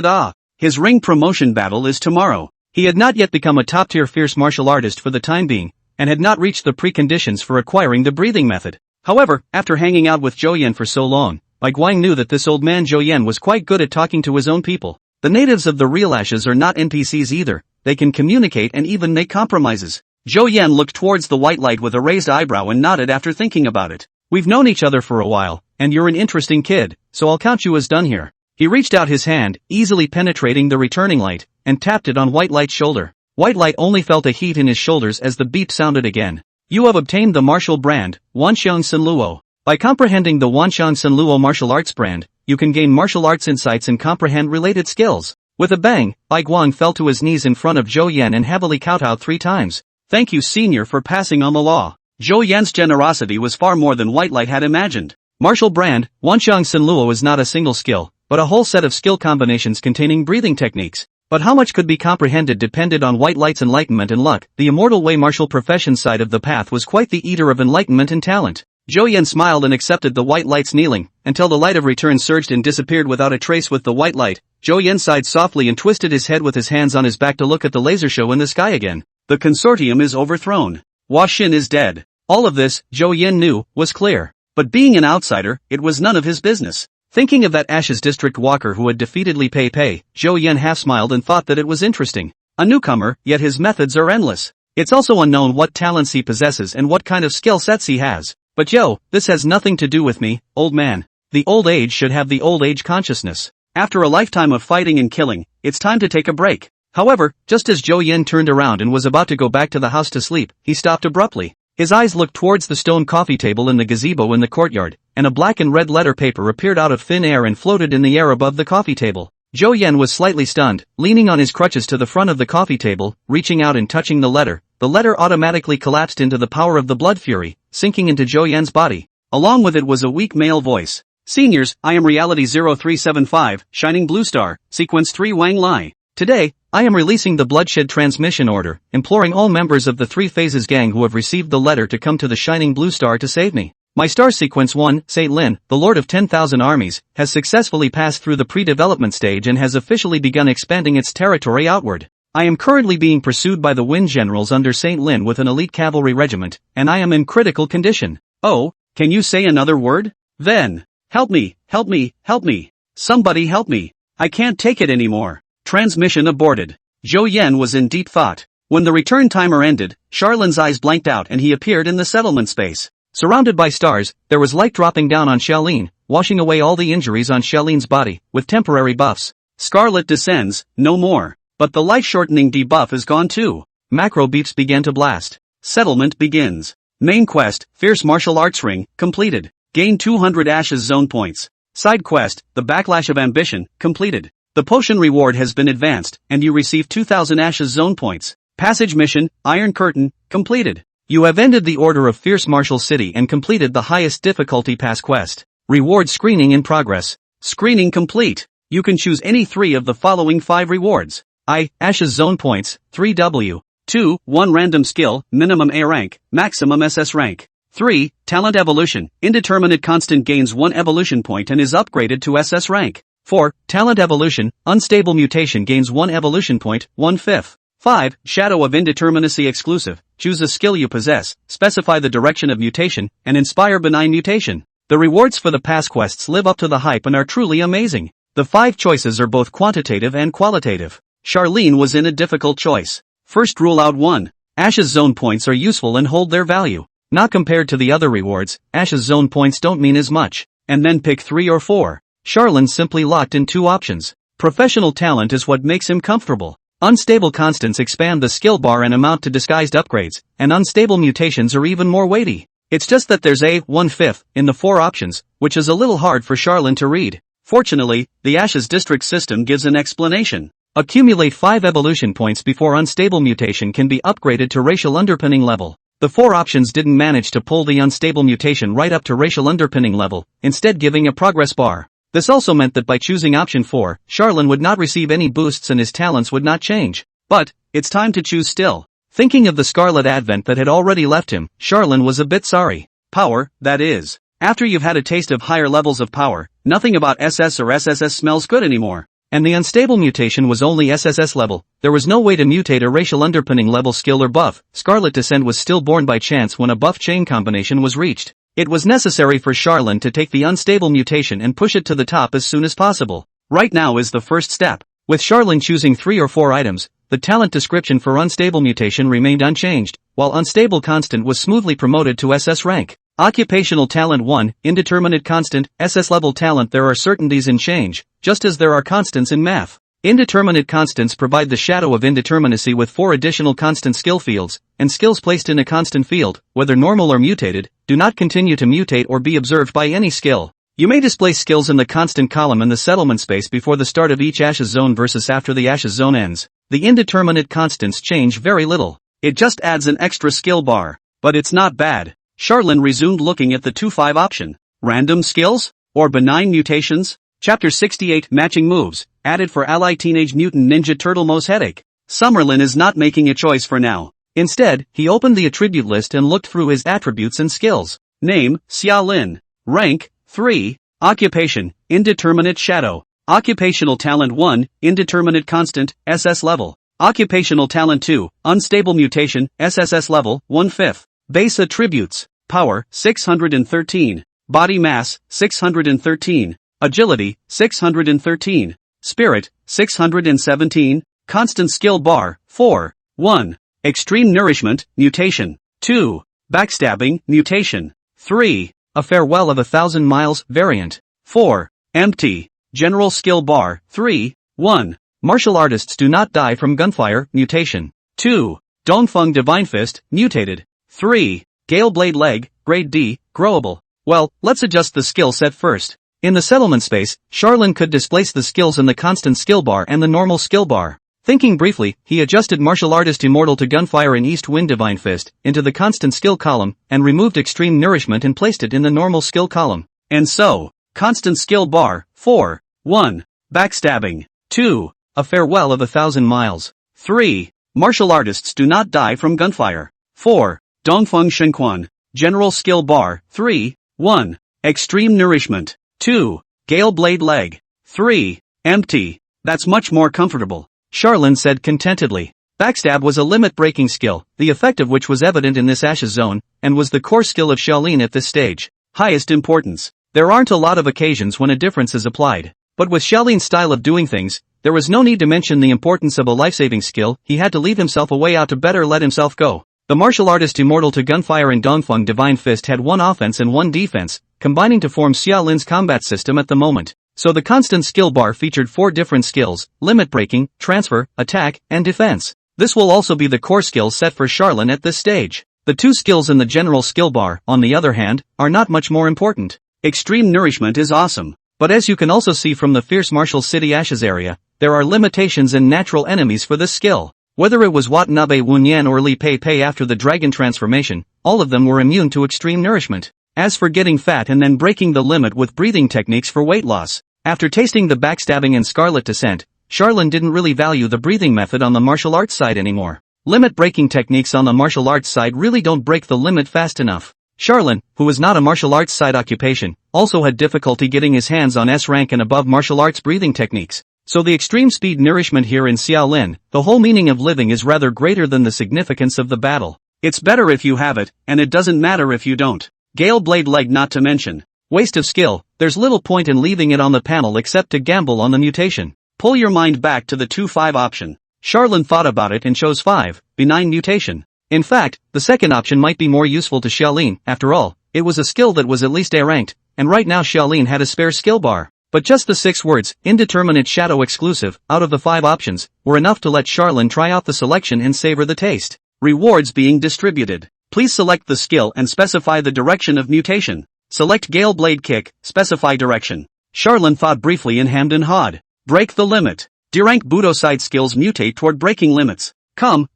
Ah. His ring promotion battle is tomorrow. He had not yet become a top-tier fierce martial artist for the time being, and had not reached the preconditions for acquiring the breathing method. However, after hanging out with Zhou Yan for so long, Bai Guang knew that this old man Zhou Yan was quite good at talking to his own people. The natives of the real Ashes are not NPCs either, they can communicate and even make compromises. Zhou Yan looked towards the White Light with a raised eyebrow and nodded after thinking about it. We've known each other for a while, and you're an interesting kid, so I'll count you as done here. He reached out his hand, easily penetrating the returning light, and tapped it on White Light's shoulder. White Light only felt a heat in his shoulders as the beep sounded again. You have obtained the martial brand, Wanxiang Senluo. By comprehending the Wanxiang Senluo martial arts brand, you can gain martial arts insights and comprehend related skills. With a bang, Bai Guang fell to his knees in front of Zhou Yan and heavily kowtowed 3 times. Thank you, senior, for passing on the law. Zhou Yan's generosity was far more than White Light had imagined. Martial brand, Wanxiang Senluo is not a single skill, but a whole set of skill combinations containing breathing techniques. But how much could be comprehended depended on White Light's enlightenment and luck. The immortal way martial profession side of the path was quite the eater of enlightenment and talent. Zhou Yan smiled and accepted the White Light's kneeling, until the light of return surged and disappeared without a trace. With the White Light, Zhou Yan sighed softly and twisted his head with his hands on his back to look at the laser show in the sky again. The consortium is overthrown. Hua Xin is dead. All of this, Zhou Yan knew, was clear. But being an outsider, it was none of his business. Thinking of that Ashes District walker who had defeated Li Pei, Zhou Yan half smiled and thought that it was interesting. A newcomer, yet his methods are endless. It's also unknown what talents he possesses and what kind of skill sets he has. But yo, this has nothing to do with me, old man. The old age should have the old age consciousness. After a lifetime of fighting and killing, it's time to take a break. However, just as Zhou Yan turned around and was about to go back to the house to sleep, he stopped abruptly. His eyes looked towards the stone coffee table in the gazebo in the courtyard, and a black and red letter paper appeared out of thin air and floated in the air above the coffee table. Zhou Yan was slightly stunned, leaning on his crutches to the front of the coffee table, reaching out and touching the letter. The letter automatically collapsed into the power of the blood fury, sinking into Zhou Yan's body. Along with it was a weak male voice. Seniors, I am Reality 0375, Shining Blue Star, Sequence 3 Wang Lai. Today, I am releasing the Bloodshed Transmission Order, imploring all members of the Three Phases gang who have received the letter to come to the Shining Blue Star to save me. My star sequence 1, Saint Lin, the Lord of 10,000 armies, has successfully passed through the pre-development stage and has officially begun expanding its territory outward. I am currently being pursued by the Wind Generals under Saint Lin with an elite cavalry regiment, and I am in critical condition. Oh, can you say another word? Then, help me, help me, help me. Somebody help me. I can't take it anymore. Transmission aborted. Zhou Yan was in deep thought. When the return timer ended, Charlin's eyes blanked out and he appeared in the settlement space. Surrounded by stars, there was light dropping down on Xiaolin, washing away all the injuries on Xiaolin's body, with temporary buffs. Scarlet descends, no more. But the life-shortening debuff is gone too. Macro beeps began to blast. Settlement begins. Main quest, Fierce Martial Arts Ring, completed. Gain 200 Ashes Zone points. Side quest, The Backlash of Ambition, completed. The potion reward has been advanced, and you receive 2000 Ashes Zone points. Passage mission, Iron Curtain, completed. You have ended the Order of Fierce Martial City and completed the highest difficulty pass quest. Reward screening in progress. Screening complete. You can choose any 3 of the following 5 rewards. Ashes Zone points, 3W. 2. 1 random skill, minimum A rank, maximum SS rank. 3. Talent evolution, indeterminate constant gains 1 evolution point and is upgraded to SS rank. 4. Talent evolution, unstable mutation gains 1 evolution point, 1/5. 5. Shadow of indeterminacy exclusive, choose a skill you possess, specify the direction of mutation, and inspire benign mutation. The rewards for the past quests live up to the hype and are truly amazing. The 5 choices are both quantitative and qualitative. Charlene was in a difficult choice. First rule out 1. Ash's zone points are useful and hold their value. Not compared to the other rewards, Ash's zone points don't mean as much. And then pick 3 or 4. Charlene simply locked in 2 options. Professional talent is what makes him comfortable. Unstable constants expand the skill bar and amount to disguised upgrades, and unstable mutations are even more weighty. It's just that there's a 1/5 in the 4 options, which is a little hard for Charlene to read. Fortunately, the Ash's district system gives an explanation. Accumulate 5 evolution points before unstable mutation can be upgraded to racial underpinning level. The 4 options didn't manage to pull the unstable mutation right up to racial underpinning level, instead giving a progress bar. This also meant that by choosing option 4, Charlene would not receive any boosts and his talents would not change. But, it's time to choose still. Thinking of the Scarlet Advent that had already left him, Charlene was a bit sorry. Power, that is. After you've had a taste of higher levels of power, nothing about SS or SSS smells good anymore. And the unstable mutation was only SSS level. There was no way to mutate a racial underpinning level skill or buff. Scarlet Descent was still born by chance when a buff chain combination was reached. It was necessary for Charlene to take the unstable mutation and push it to the top as soon as possible. Right now is the first step. With Charlene choosing 3 or 4 items, the talent description for unstable mutation remained unchanged, while unstable constant was smoothly promoted to SS rank. Occupational talent 1, indeterminate constant, SS level talent. There are certainties in change, just as there are constants in math. Indeterminate constants provide the shadow of indeterminacy with 4 additional constant skill fields, and skills placed in a constant field, whether normal or mutated, do not continue to mutate or be observed by any skill. You may display skills in the constant column in the settlement space before the start of each Ash's zone versus after the Ash's zone ends. The indeterminate constants change very little. It just adds an extra skill bar. But it's not bad. Charlene resumed looking at the 2-5 option. Random skills? Or benign mutations? Chapter 68 Matching Moves, added for Ally Teenage Mutant Ninja Turtle Mo's headache. Summerlin is not making a choice for now. Instead, he opened the attribute list and looked through his attributes and skills. Name, Xiaolin. Rank, 3. Occupation, indeterminate shadow. Occupational talent 1, indeterminate constant, SS level. Occupational talent 2, unstable mutation, SSS level, 1/5. Base attributes, power, 613. Body mass, 613. Agility, 613. Spirit, 617. Constant skill bar, 4. 1. Extreme nourishment, mutation. 2. Backstabbing, mutation. 3. A farewell of 1,000 miles, variant. 4. Empty. General skill bar, 3. 1. Martial artists do not die from gunfire, mutation. 2. Dongfeng Divine Fist, mutated. 3. Gale Blade Leg, grade D, growable. Well, let's adjust the skill set first. In the settlement space, Charlene could displace the skills in the constant skill bar and the normal skill bar. Thinking briefly, he adjusted Martial Artist Immortal to Gunfire in East Wind Divine Fist into the constant skill column and removed Extreme Nourishment and placed it in the normal skill column. And so, constant skill bar, 4. 1. Backstabbing. 2. A farewell of 1,000 miles. 3. Martial artists do not die from gunfire. 4. Dongfeng Shenquan. General skill bar, 3. 1. Extreme nourishment. 2. Gale Blade Leg. 3. Empty. That's much more comfortable, Charlene said contentedly. Backstab was a limit-breaking skill, the effect of which was evident in this Ash's zone, and was the core skill of Charlene at this stage. Highest importance. There aren't a lot of occasions when a difference is applied. But with Charlene's style of doing things, there was no need to mention the importance of a life-saving skill. He had to leave himself a way out to better let himself go. The martial artist Immortal to Gunfire and Dongfeng Divine Fist had 1 offense and 1 defense, combining to form Xiaolin's combat system at the moment. So the constant skill bar featured 4 different skills: limit breaking, transfer, attack, and defense. This will also be the core skill set for Charlene at this stage. The 2 skills in the general skill bar, on the other hand, are not much more important. Extreme nourishment is awesome. But as you can also see from the Fierce Martial City Ashes area, there are limitations and natural enemies for this skill. Whether it was Watanabe Wunyan or Li Pei Pei after the dragon transformation, all of them were immune to extreme nourishment. As for getting fat and then breaking the limit with breathing techniques for weight loss, after tasting the backstabbing and Scarlet Descent, Charlene didn't really value the breathing method on the martial arts side anymore. Limit breaking techniques on the martial arts side really don't break the limit fast enough. Charlin, who was not a martial arts side occupation, also had difficulty getting his hands on S rank and above martial arts breathing techniques. So the extreme speed nourishment here in Xiaolin, the whole meaning of living is rather greater than the significance of the battle. It's better if you have it, and it doesn't matter if you don't. Gale Blade Leg not to mention. Waste of skill, there's little point in leaving it on the panel except to gamble on the mutation. Pull your mind back to the 2-5 option. Charlin thought about it and chose 5, benign mutation. In fact, the second option might be more useful to Xiaolin, after all, it was a skill that was at least A ranked, and right now Xiaolin had a spare skill bar. But just the 6 words, indeterminate shadow exclusive, out of the 5 options, were enough to let Charlin try out the selection and savor the taste. Rewards being distributed. Please select the skill and specify the direction of mutation. Select Gale Blade Kick, specify direction. Charlin thought briefly and hemmed and hawed. Break the limit. D-rank Budo side skills mutate toward breaking limits. Come,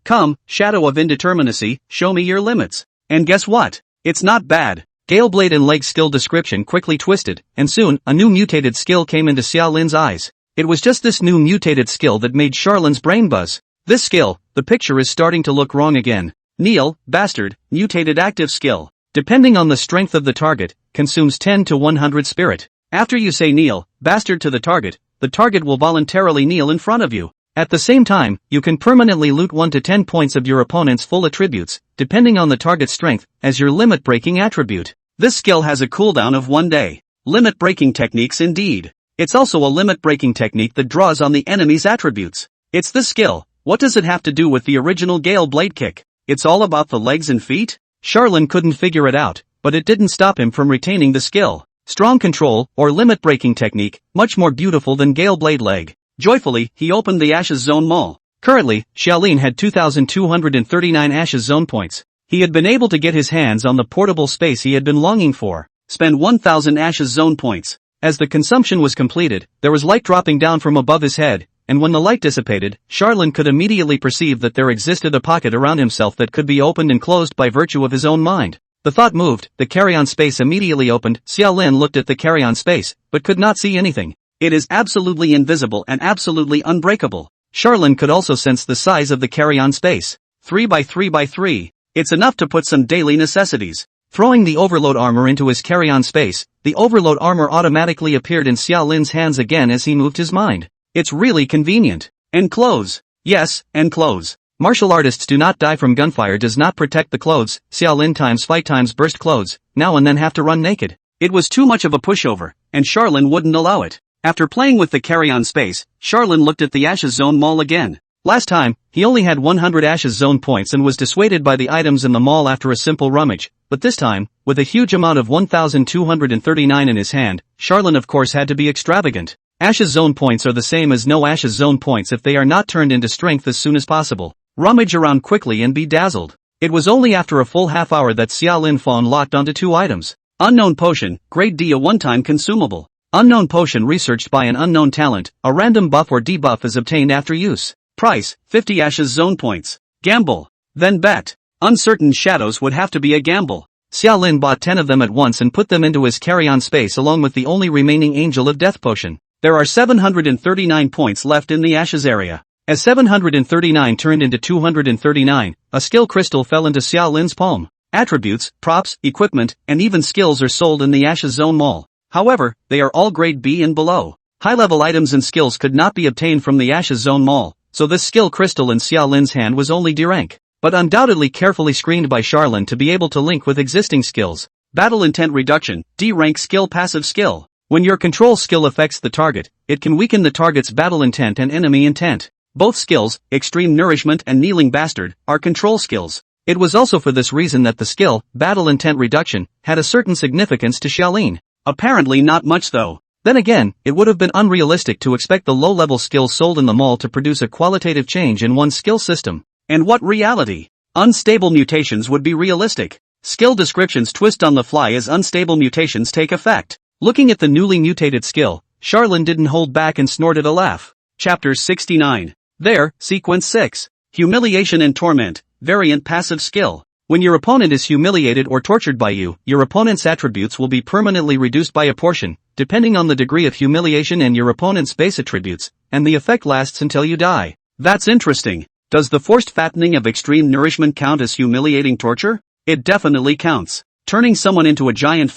shadow of indeterminacy, show me your limits. And guess what? It's not bad. Gale Blade and Leg skill description quickly twisted, and soon, a new mutated skill came into Xiaolin's eyes. It was just this new mutated skill that made Charlin's brain buzz. This skill, the picture is starting to look wrong again. Kneel, bastard, mutated active skill. Depending on the strength of the target, consumes 10 to 100 spirit. After you say kneel, bastard to the target will voluntarily kneel in front of you. At the same time, you can permanently loot 1 to 10 points of your opponent's full attributes, depending on the target's strength, as your limit-breaking attribute. This skill has a cooldown of 1 day. Limit-breaking techniques indeed. It's also a limit-breaking technique that draws on the enemy's attributes. It's the skill. What does it have to do with the original Gale Blade Kick? It's all about the legs and feet? Charlin couldn't figure it out, but it didn't stop him from retaining the skill. Strong control, or limit-breaking technique, much more beautiful than Gale Blade Leg. Joyfully, he opened the Ashes Zone Mall. Currently, Xiaolin had 2,239 Ashes Zone points. He had been able to get his hands on the portable space he had been longing for. Spend 1,000 Ashes Zone points. As the consumption was completed, there was light dropping down from above his head, and when the light dissipated, Charlin could immediately perceive that there existed a pocket around himself that could be opened and closed by virtue of his own mind. The thought moved, the carry-on space immediately opened. Xiaolin looked at the carry-on space, but could not see anything. It is absolutely invisible and absolutely unbreakable. Charlin could also sense the size of the carry-on space. 3 by 3 by 3. It's enough to put some daily necessities. Throwing the overload armor into his carry-on space, the overload armor automatically appeared in Xiaolin's hands again as he moved his mind. It's really convenient. Enclose. Yes, enclose. Martial artists do not die from gunfire does not protect the clothes. Xiaolin times fight times burst clothes, now and then have to run naked. It was too much of a pushover, and Charlin wouldn't allow it. After playing with the carry-on space, Charlin looked at the Ashes Zone Mall again. Last time, he only had 100 Ashes Zone points and was dissuaded by the items in the mall after a simple rummage, but this time, with a huge amount of 1,239 in his hand, Charlin of course had to be extravagant. Ashes Zone points are the same as no Ashes Zone points if they are not turned into strength as soon as possible. Rummage around quickly and be dazzled. It was only after a full half hour that Xiaolin Fawn locked onto 2 items. Unknown Potion, Grade D, a one-time consumable. Unknown Potion researched by an unknown talent, a random buff or debuff is obtained after use. Price, 50 Ashes Zone points. Gamble. Then bet. Uncertain shadows would have to be a gamble. Xiaolin bought 10 of them at once and put them into his carry-on space along with the only remaining Angel of Death potion. There are 739 points left in the Ashes area. As 739 turned into 239, a skill crystal fell into Xiaolin's palm. Attributes, props, equipment, and even skills are sold in the Ashes Zone Mall. However, they are all grade B and below. High-level items and skills could not be obtained from the Ashes Zone Mall, so this skill crystal in Xiaolin's hand was only D rank, but undoubtedly carefully screened by Charlin to be able to link with existing skills. Battle Intent Reduction, D rank skill passive skill. When your control skill affects the target, it can weaken the target's battle intent and enemy intent. Both skills, Extreme Nourishment and Kneeling Bastard, are control skills. It was also for this reason that the skill, Battle Intent Reduction, had a certain significance to Xiaolin. Apparently not much though. Then again, it would have been unrealistic to expect the low-level skills sold in the mall to produce a qualitative change in one's skill system. And what reality? Unstable mutations would be realistic. Skill descriptions twist on the fly as unstable mutations take effect. Looking at the newly mutated skill, Charlin didn't hold back and snorted a laugh. Chapter 69. There, Sequence 6. Humiliation and Torment, Variant Passive Skill. When your opponent is humiliated or tortured by you, your opponent's attributes will be permanently reduced by a portion, depending on the degree of humiliation and your opponent's base attributes, and the effect lasts until you die. That's interesting. Does the forced fattening of extreme nourishment count as humiliating torture? It definitely counts. Turning someone into a giant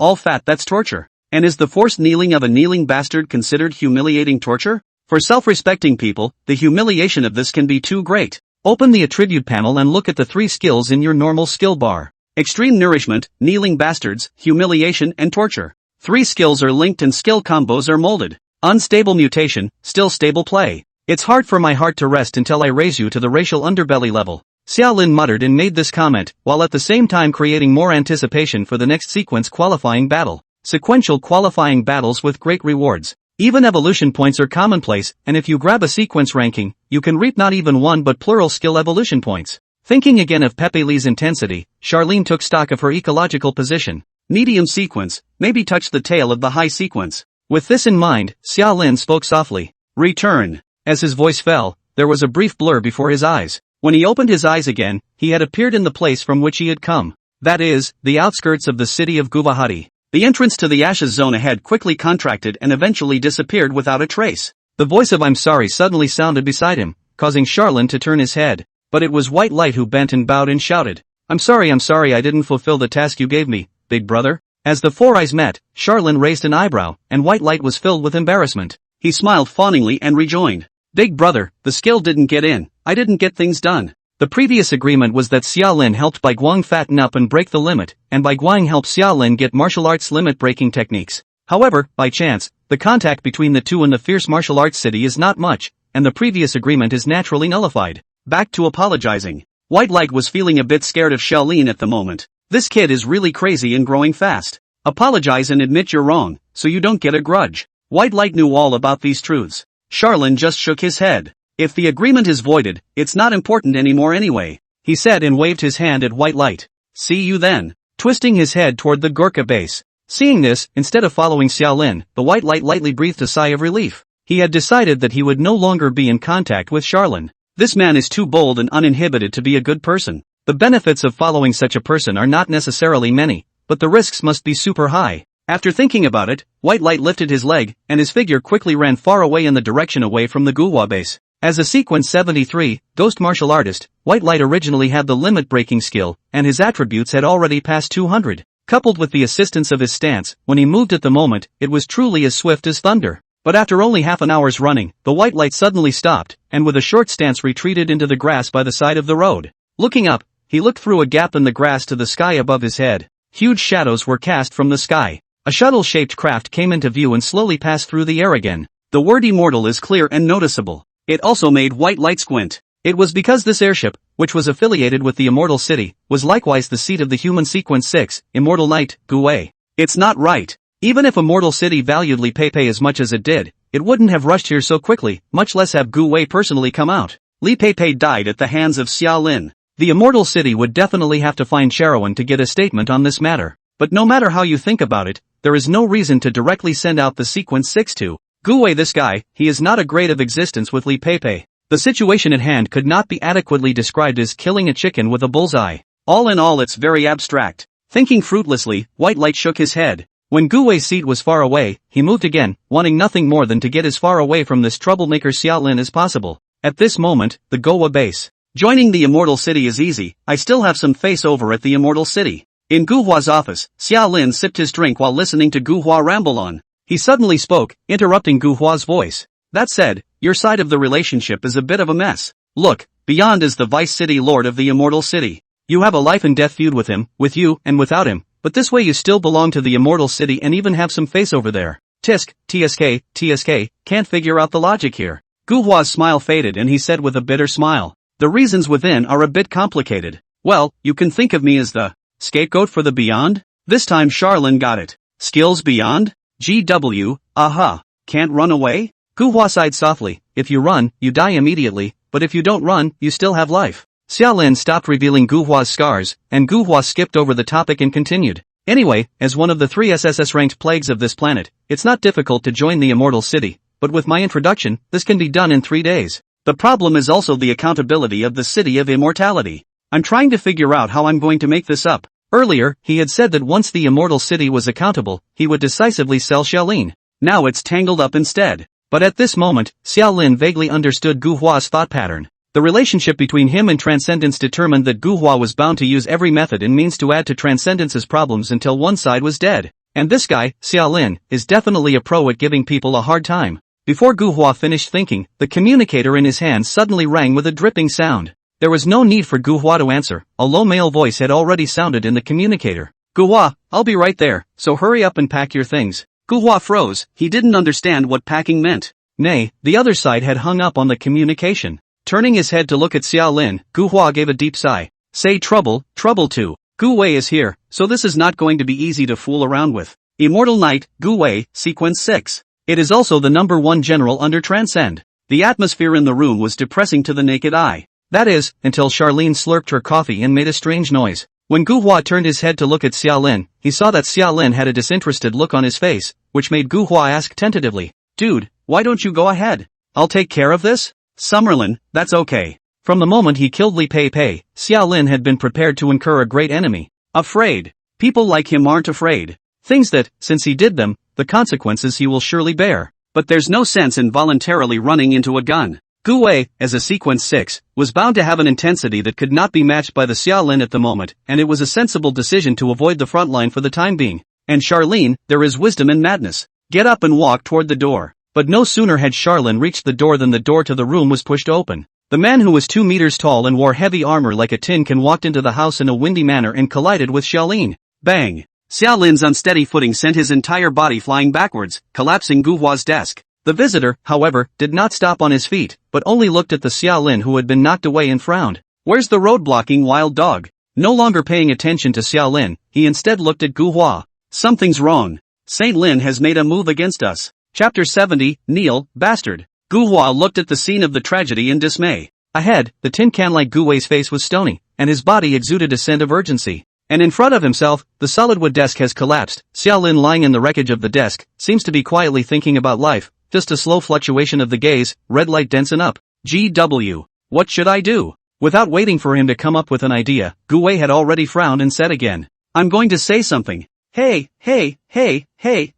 all fat, that's torture. And is the forced kneeling of a kneeling bastard considered humiliating torture? For self-respecting people, the humiliation of this can be too great. Open the attribute panel and look at the 3 skills in your normal skill bar. Extreme nourishment, kneeling bastards, humiliation, and torture. 3 skills are linked and skill combos are molded. Unstable mutation, still stable play. It's hard for my heart to rest until I raise you to the racial underbelly level. Xiaolin muttered and made this comment, while at the same time creating more anticipation for the next sequence qualifying battle. Sequential qualifying battles with great rewards. Even evolution points are commonplace, and if you grab a sequence ranking, you can reap not even one but plural skill evolution points. Thinking again of Pepe Lee's intensity, Charlene took stock of her ecological position. Medium sequence, maybe touch the tail of the high sequence. With this in mind, Xiaolin spoke softly. Return. As his voice fell, there was a brief blur before his eyes. When he opened his eyes again, he had appeared in the place from which he had come. That is, the outskirts of the city of Guwahati. The entrance to the Ashes zone ahead quickly contracted and eventually disappeared without a trace. The voice of "I'm sorry" suddenly sounded beside him, causing Charlene to turn his head. But it was White Light who bent and bowed and shouted, I'm sorry I didn't fulfill the task you gave me, big brother." As the 4 eyes met, Charlene raised an eyebrow, and White Light was filled with embarrassment. He smiled fawningly and rejoined, "Big brother, the skill didn't get in. I didn't get things done. The previous agreement was that Xiaolin helped Bai Guang fatten up and break the limit, and Bai Guang helped Xiaolin get martial arts limit-breaking techniques. However, by chance, the contact between the two in the fierce martial arts city is not much, and the previous agreement is naturally nullified." Back to apologizing. White Light was feeling a bit scared of Xiaolin at the moment. This kid is really crazy and growing fast. Apologize and admit you're wrong, so you don't get a grudge. White Light knew all about these truths. Charlene just shook his head. If the agreement is voided, it's not important anymore anyway, he said and waved his hand at White Light. See you then. Twisting his head toward the Gurkha base. Seeing this, instead of following Xiaolin, the White Light lightly breathed a sigh of relief. He had decided that he would no longer be in contact with Charlene. This man is too bold and uninhibited to be a good person. The benefits of following such a person are not necessarily many, but the risks must be super high. After thinking about it, White Light lifted his leg, and his figure quickly ran far away in the direction away from the Guhua base. As a Sequence 73, Ghost Martial Artist, White Light originally had the limit-breaking skill, and his attributes had already passed 200. Coupled with the assistance of his stance, when he moved at the moment, it was truly as swift as thunder. But after only half an hour's running, the White Light suddenly stopped, and with a short stance retreated into the grass by the side of the road. Looking up, he looked through a gap in the grass to the sky above his head. Huge shadows were cast from the sky. A shuttle-shaped craft came into view and slowly passed through the air again. The word immortal is clear and noticeable. It also made White Light squint. It was because this airship, which was affiliated with the Immortal City, was likewise the seat of the human Sequence 6, Immortal Knight, Gu Wei. It's not right. Even if Immortal City valued Li Pei as much as it did, it wouldn't have rushed here so quickly, much less have Gu Wei personally come out. Li Pei died at the hands of Xiaolin. The Immortal City would definitely have to find Sharowan to get a statement on this matter. But no matter how you think about it, there is no reason to directly send out the Sequence 6 to Gu Wei. This guy, he is not a grade of existence with Li Pei. The situation at hand could not be adequately described as killing a chicken with a bullseye. All in all, it's very abstract. Thinking fruitlessly, White Light shook his head. When Gu Wei's seat was far away, he moved again, wanting nothing more than to get as far away from this troublemaker Xiaolin as possible. At this moment, the Gowa base. Joining the Immortal City is easy. I still have some face over at the Immortal City. In Gu Hua's office, Xiaolin sipped his drink while listening to Gu Hua ramble on. He suddenly spoke, interrupting Gu Hua's voice. That said, your side of the relationship is a bit of a mess. Look, Beyond is the Vice City Lord of the Immortal City. You have a life and death feud with him, with you, and without him, but this way you still belong to the Immortal City and even have some face over there. Tisk, TSK, can't figure out the logic here. Gu Hua's smile faded and he said with a bitter smile. The reasons within are a bit complicated. Well, you can think of me as the scapegoat for the Beyond? This time Charlene got it. Skills Beyond? GW, aha. Can't run away? Gu Hua sighed softly. If you run, you die immediately, but if you don't run, you still have life. Xiaolin stopped revealing Gu Hua's scars, and Gu Hua skipped over the topic and continued. Anyway, as one of the 3 SSS-ranked plagues of this planet, it's not difficult to join the Immortal City, but with my introduction, this can be done in 3 days. The problem is also the accountability of the City of Immortality. I'm trying to figure out how I'm going to make this up. Earlier, he had said that once the Immortal City was accountable, he would decisively sell Xiaolin. Now it's tangled up instead. But at this moment, Xiaolin vaguely understood Gu Hua's thought pattern. The relationship between him and Transcendence determined that Gu Hua was bound to use every method and means to add to Transcendence's problems until one side was dead. And this guy, Xiaolin, is definitely a pro at giving people a hard time. Before Gu Hua finished thinking, the communicator in his hand suddenly rang with a dripping sound. There was no need for Gu Hua to answer, a low male voice had already sounded in the communicator. Gu Hua, I'll be right there, so hurry up and pack your things. Gu Hua froze, he didn't understand what packing meant. Nay, the other side had hung up on the communication. Turning his head to look at Xiaolin, Gu Hua gave a deep sigh. Say trouble too. Gu Wei is here, so this is not going to be easy to fool around with. Immortal Knight, Gu Wei, Sequence 6. It is also the #1 general under Transcend. The atmosphere in the room was depressing to the naked eye. That is, until Charlene slurped her coffee and made a strange noise. When Gu Hua turned his head to look at Xiaolin, he saw that Xiaolin had a disinterested look on his face, which made Gu Hua ask tentatively, Dude, why don't you go ahead? I'll take care of this? Summerlin, that's okay. From the moment he killed Li Pei Pei, Xiaolin had been prepared to incur a great enemy. Afraid. People like him aren't afraid. Things that, since he did them, the consequences he will surely bear. But there's no sense in voluntarily running into a gun. Gu Wei, as a Sequence 6, was bound to have an intensity that could not be matched by the Xiaolin at the moment, and it was a sensible decision to avoid the front line for the time being. And Charlene, there is wisdom in madness. Get up and walk toward the door. But no sooner had Charlene reached the door than the door to the room was pushed open. The man who was 2 meters tall and wore heavy armor like a tin can walked into the house in a windy manner and collided with Charlene. Bang! Xiaolin's unsteady footing sent his entire body flying backwards, collapsing Gu Hua's desk. The visitor, however, did not stop on his feet, but only looked at the Xiaolin who had been knocked away and frowned. Where's the road-blocking wild dog? No longer paying attention to Xiaolin, he instead looked at Gu Hua. Something's wrong. Saint Lin has made a move against us. Chapter 70, Kneel, Bastard. Gu Hua looked at the scene of the tragedy in dismay. Ahead, the tin can like Gu Wei's face was stony, and his body exuded a scent of urgency. And in front of himself, the solid wood desk has collapsed. Xiaolin lying in the wreckage of the desk, seems to be quietly thinking about life, just a slow fluctuation of the gaze, red light densen up. GW. What should I do? Without waiting for him to come up with an idea, Gu Wei had already frowned and said again. I'm going to say something. Hey,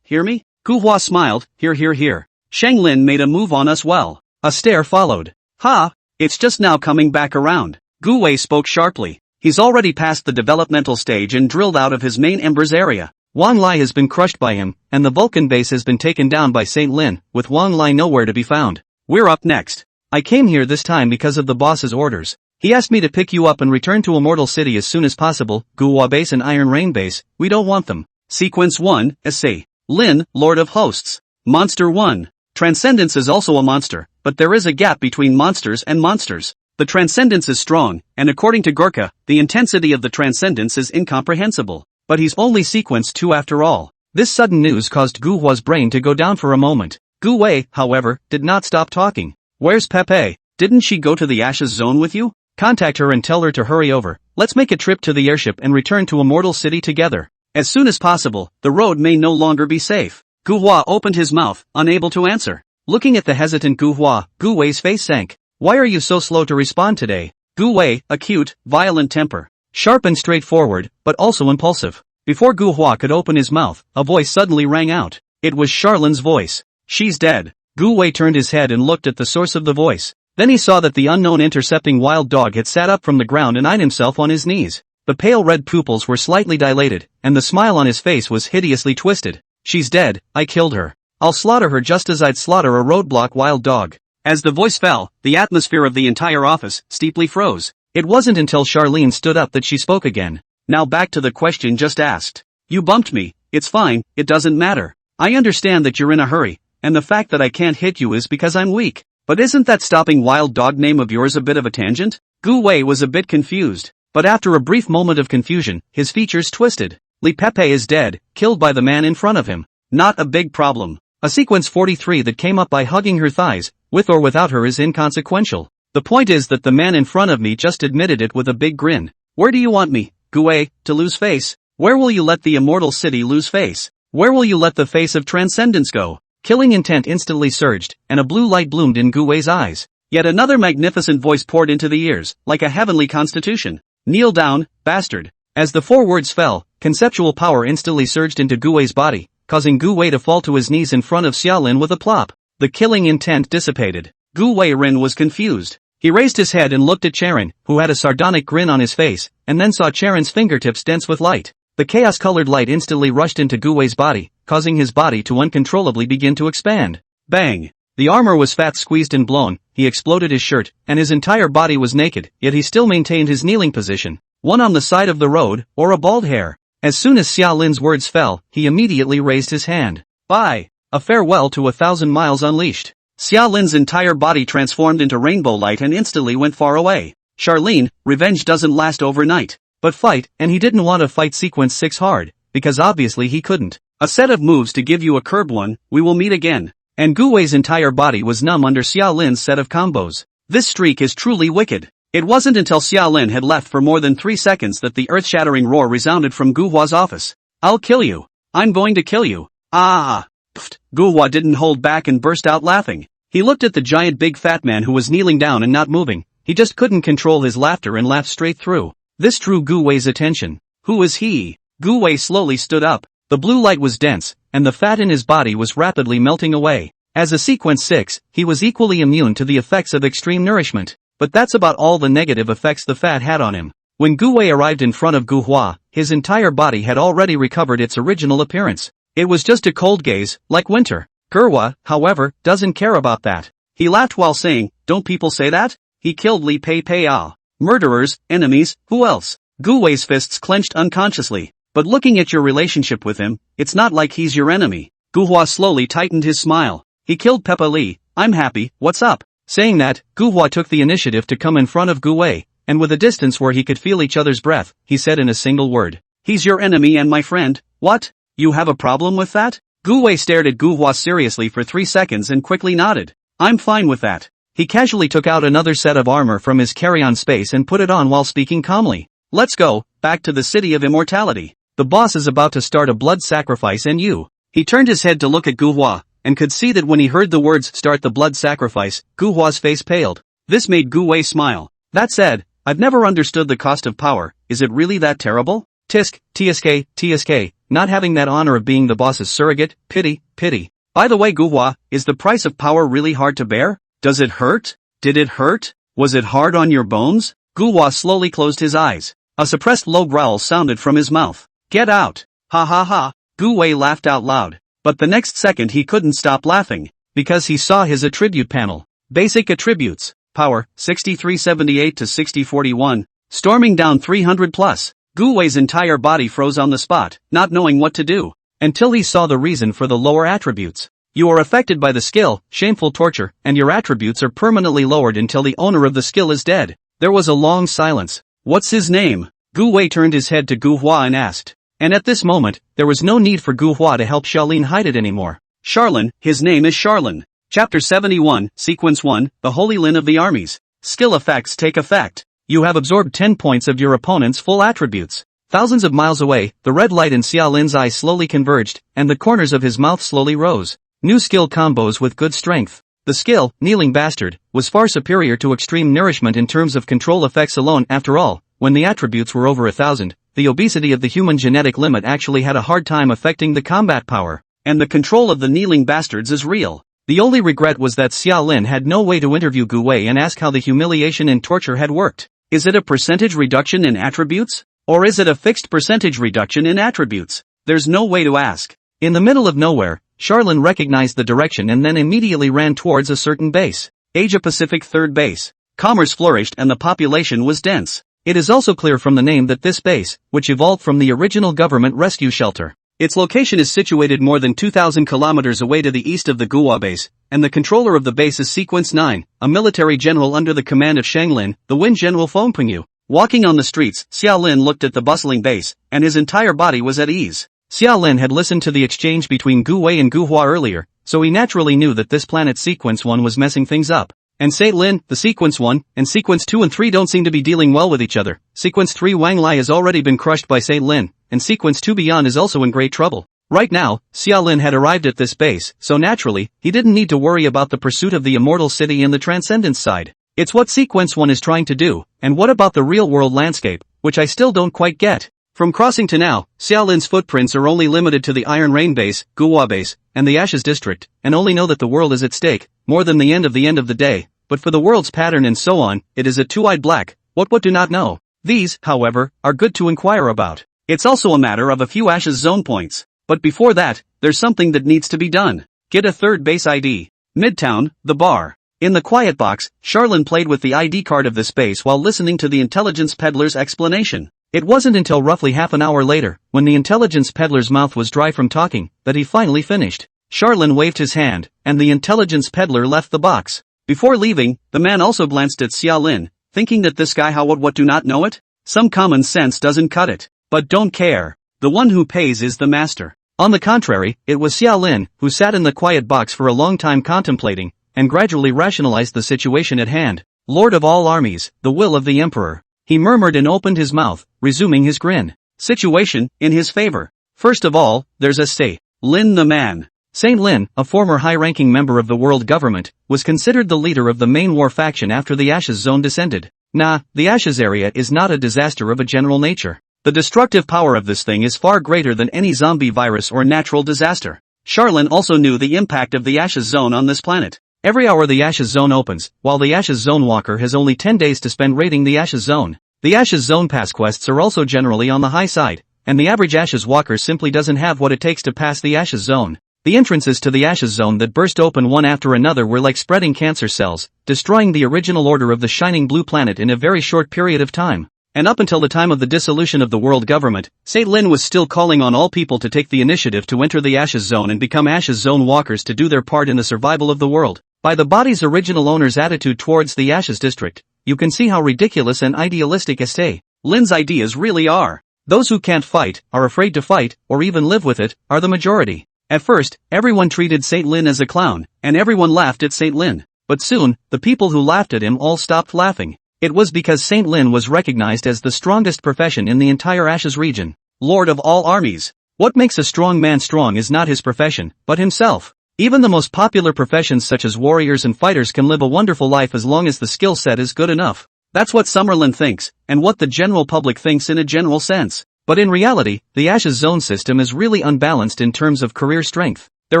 hear me? Gu Hua smiled, here. Sheng Lin made a move on us well. A stare followed. Ha! It's just now coming back around. Gu Wei spoke sharply. He's already passed the developmental stage and drilled out of his main embers area. Wang Lai has been crushed by him, and the Vulcan base has been taken down by Saint Lin, with Wang Lai nowhere to be found. We're up next. I came here this time because of the boss's orders. He asked me to pick you up and return to Immortal City as soon as possible. Gu Hua Base and Iron Rain Base, we don't want them. Sequence 1, Essay. Lin, Lord of Hosts. Monster 1. Transcendence is also a monster, but there is a gap between monsters and monsters. The transcendence is strong, and according to Gorka, the intensity of the transcendence is incomprehensible. But he's only Sequence 2 after all. This sudden news caused Gu Hua's brain to go down for a moment. Gu Wei, however, did not stop talking. Where's Pepe? Didn't she go to the Ashes Zone with you? Contact her and tell her to hurry over. Let's make a trip to the airship and return to Immortal City together. As soon as possible, the road may no longer be safe. Gu Hua opened his mouth, unable to answer. Looking at the hesitant Gu Hua, Gu Wei's face sank. Why are you so slow to respond today? Gu Wei, acute, violent temper. Sharp and straightforward, but also impulsive. Before Gu Hua could open his mouth, a voice suddenly rang out. It was Charlene's voice. She's dead. Gu Wei turned his head and looked at the source of the voice. Then he saw that the unknown intercepting wild dog had sat up from the ground and eyed himself on his knees. The pale red pupils were slightly dilated, and the smile on his face was hideously twisted. She's dead, I killed her. I'll slaughter her just as I'd slaughter a roadblock wild dog. As the voice fell, the atmosphere of the entire office steeply froze. It wasn't until Charlene stood up that she spoke again. Now back to the question just asked. You bumped me, it's fine, it doesn't matter. I understand that you're in a hurry, and the fact that I can't hit you is because I'm weak. But isn't that stopping wild dog name of yours a bit of a tangent? Gu Wei was a bit confused. But after a brief moment of confusion, his features twisted. Li Pepe is dead, killed by the man in front of him. Not a big problem. A Sequence 43 that came up by hugging her thighs, with or without her, is inconsequential. The point is that the man in front of me just admitted it with a big grin. Where do you want me, Gu Wei, to lose face? Where will you let the Immortal City lose face? Where will you let the face of transcendence go? Killing intent instantly surged, and a blue light bloomed in Gu Wei's eyes. Yet another magnificent voice poured into the ears, like a heavenly constitution. Kneel down, bastard. As the 4 words fell, conceptual power instantly surged into Gu Wei's body, causing Gu Wei to fall to his knees in front of Xiaolin with a plop. The killing intent dissipated. Gu Wei Rin was confused. He raised his head and looked at Charon, who had a sardonic grin on his face, and then saw Charon's fingertips dense with light. The chaos-colored light instantly rushed into Gu Wei's body, causing his body to uncontrollably begin to expand. Bang! The armor was fat, squeezed and blown, he exploded his shirt, and his entire body was naked, yet he still maintained his kneeling position. One on the side of the road, or a bald hair. As soon as Xia Lin's words fell, he immediately raised his hand. Bye! A farewell to 1,000 miles unleashed. Xia Lin's entire body transformed into rainbow light and instantly went far away. Charlene, revenge doesn't last overnight. But fight, and he didn't want to fight sequence 6 hard, because obviously he couldn't. A set of moves to give you a curb one, we will meet again. And Gu Wei's entire body was numb under Xia Lin's set of combos. This streak is truly wicked. It wasn't until Xia Lin had left for more than 3 seconds that the earth-shattering roar resounded from Gu Hua's office. I'll kill you. I'm going to kill you. Ah! Pfft! Gu Hua didn't hold back and burst out laughing. He looked at the giant big fat man who was kneeling down and not moving. He just couldn't control his laughter and laughed straight through. This drew Gu Wei's attention. Who is he? Gu Wei slowly stood up. The blue light was dense, and the fat in his body was rapidly melting away. As a sequence 6, he was equally immune to the effects of extreme nourishment. But that's about all the negative effects the fat had on him. When Gu Wei arrived in front of Gu Hua, his entire body had already recovered its original appearance. It was just a cold gaze, like winter. Gerhua, however, doesn't care about that. He laughed while saying, don't people say that? He killed Li Pei Pei Ah. Murderers, enemies, who else? Gu Wei's fists clenched unconsciously. But looking at your relationship with him, it's not like he's your enemy. Gu Hua slowly tightened his smile. He killed Peppa Li, I'm happy, what's up? Saying that, Gu Hua took the initiative to come in front of Gu Wei, and with a distance where he could feel each other's breath, he said in a single word. He's your enemy and my friend, what? You have a problem with that? Gu Wei stared at Gu Hua seriously for 3 seconds and quickly nodded. I'm fine with that. He casually took out another set of armor from his carry-on space and put it on while speaking calmly. Let's go, back to the City of Immortality. The boss is about to start a blood sacrifice and you. He turned his head to look at Gu Hua, and could see that when he heard the words start the blood sacrifice, Gu Hua's face paled. This made Gu Wei smile. That said, I've never understood the cost of power, is it really that terrible? Tisk, TSK, not having that honor of being the boss's surrogate, pity. By the way Gu Hua, is the price of power really hard to bear? Does it hurt? Did it hurt? Was it hard on your bones? Gu Hua slowly closed his eyes. A suppressed low growl sounded from his mouth. Get out! Ha ha ha! Gu Wei laughed out loud. But the next second he couldn't stop laughing, because he saw his attribute panel. Basic attributes. Power, 6378 to 6041. Storming down 300 plus. Gu Wei's entire body froze on the spot, not knowing what to do. Until he saw the reason for the lower attributes. You are affected by the skill, shameful torture, and your attributes are permanently lowered until the owner of the skill is dead. There was a long silence. What's his name? Gu Wei turned his head to Gu Hua and asked. And at this moment, there was no need for Gu Hua to help Charlene hide it anymore. Charlene, his name is Charlene. Chapter 71, Sequence 1, The Holy Lin of the Armies. Skill effects take effect. You have absorbed 10 points of your opponent's full attributes. Thousands of miles away, the red light in Xia Lin's eyes slowly converged, and the corners of his mouth slowly rose. New skill combos with good strength. The skill, Kneeling Bastard, was far superior to Extreme Nourishment in terms of control effects alone. After all, when the attributes were over 1,000, the obesity of the human genetic limit actually had a hard time affecting the combat power. And the control of the Kneeling Bastards is real. The only regret was that Xia Lin had no way to interview Gu Wei and ask how the humiliation and torture had worked. Is it a percentage reduction in attributes? Or is it a fixed percentage reduction in attributes? There's no way to ask. In the middle of nowhere, Charlene recognized the direction and then immediately ran towards a certain base. Asia Pacific 3rd Base. Commerce flourished and the population was dense. It is also clear from the name that this base, which evolved from the original government rescue shelter. Its location is situated more than 2,000 kilometers away to the east of the Guhua base, and the controller of the base is Sequence 9, a military general under the command of Shang Lin, the Wind General Fengpingyu. Walking on the streets, Xiao Lin looked at the bustling base, and his entire body was at ease. Xiao Lin had listened to the exchange between Gu Wei and Gu Hua earlier, so he naturally knew that this planet Sequence 1 was messing things up. And Saint Lin, the Sequence 1, and Sequence 2 and 3 don't seem to be dealing well with each other. Sequence 3 Wang Lai has already been crushed by Saint Lin, and Sequence 2 Beyond is also in great trouble. Right now, Xiao Lin had arrived at this base, so naturally, he didn't need to worry about the pursuit of the immortal city and the transcendence side. It's what Sequence 1 is trying to do, and what about the real-world landscape, which I still don't quite get. From crossing to now, Xiao Lin's footprints are only limited to the Iron Rain base, Guhua base, and the Ashes district, and only know that the world is at stake, more than the end of the day. but for the world's pattern and so on, it is a two-eyed black, what do not know. These, however, are good to inquire about. It's also a matter of a few Ashes zone points. But before that, there's something that needs to be done. Get a third base ID. Midtown, the bar. In the quiet box, Charlene played with the ID card of this base while listening to the intelligence peddler's explanation. It wasn't until roughly half an hour later, when the intelligence peddler's mouth was dry from talking, that he finally finished. Charlene waved his hand, and the intelligence peddler left the box. Before leaving, the man also glanced at Xia Lin, thinking that this guy what do not know it? Some common sense doesn't cut it. But don't care. The one who pays is the master. On the contrary, it was Xia Lin, who sat in the quiet box for a long time contemplating, and gradually rationalized the situation at hand. Lord of all armies, the will of the emperor. He murmured and opened his mouth, resuming his grin. Situation, in his favor. First of all, there's Saint Lin the man. Saint Lin, a former high-ranking member of the world government, was considered the leader of the main war faction after the Ashes Zone descended. Nah, the Ashes area is not a disaster of a general nature. The destructive power of this thing is far greater than any zombie virus or natural disaster. Charlene also knew the impact of the Ashes Zone on this planet. Every hour the Ashes Zone opens, while the Ashes Zone Walker has only 10 days to spend raiding the Ashes Zone. The Ashes Zone pass quests are also generally on the high side, and the average Ashes Walker simply doesn't have what it takes to pass the Ashes Zone. The entrances to the Ashes Zone that burst open one after another were like spreading cancer cells, destroying the original order of the shining blue planet in a very short period of time. And up until the time of the dissolution of the world government, Saint Lin was still calling on all people to take the initiative to enter the Ashes Zone and become Ashes Zone walkers to do their part in the survival of the world. By the body's original owner's attitude towards the Ashes district, you can see how ridiculous and idealistic Saint Lin's ideas really are. Those who can't fight, are afraid to fight, or even live with it, are the majority. At first, everyone treated Saint Lin as a clown, and everyone laughed at Saint Lin. But soon, the people who laughed at him all stopped laughing. It was because Saint Lin was recognized as the strongest profession in the entire Ashes region. Lord of all armies. What makes a strong man strong is not his profession, but himself. Even the most popular professions such as warriors and fighters can live a wonderful life as long as the skill set is good enough. That's what Summerlin thinks, and what the general public thinks in a general sense. But in reality, the Ashes Zone system is really unbalanced in terms of career strength. There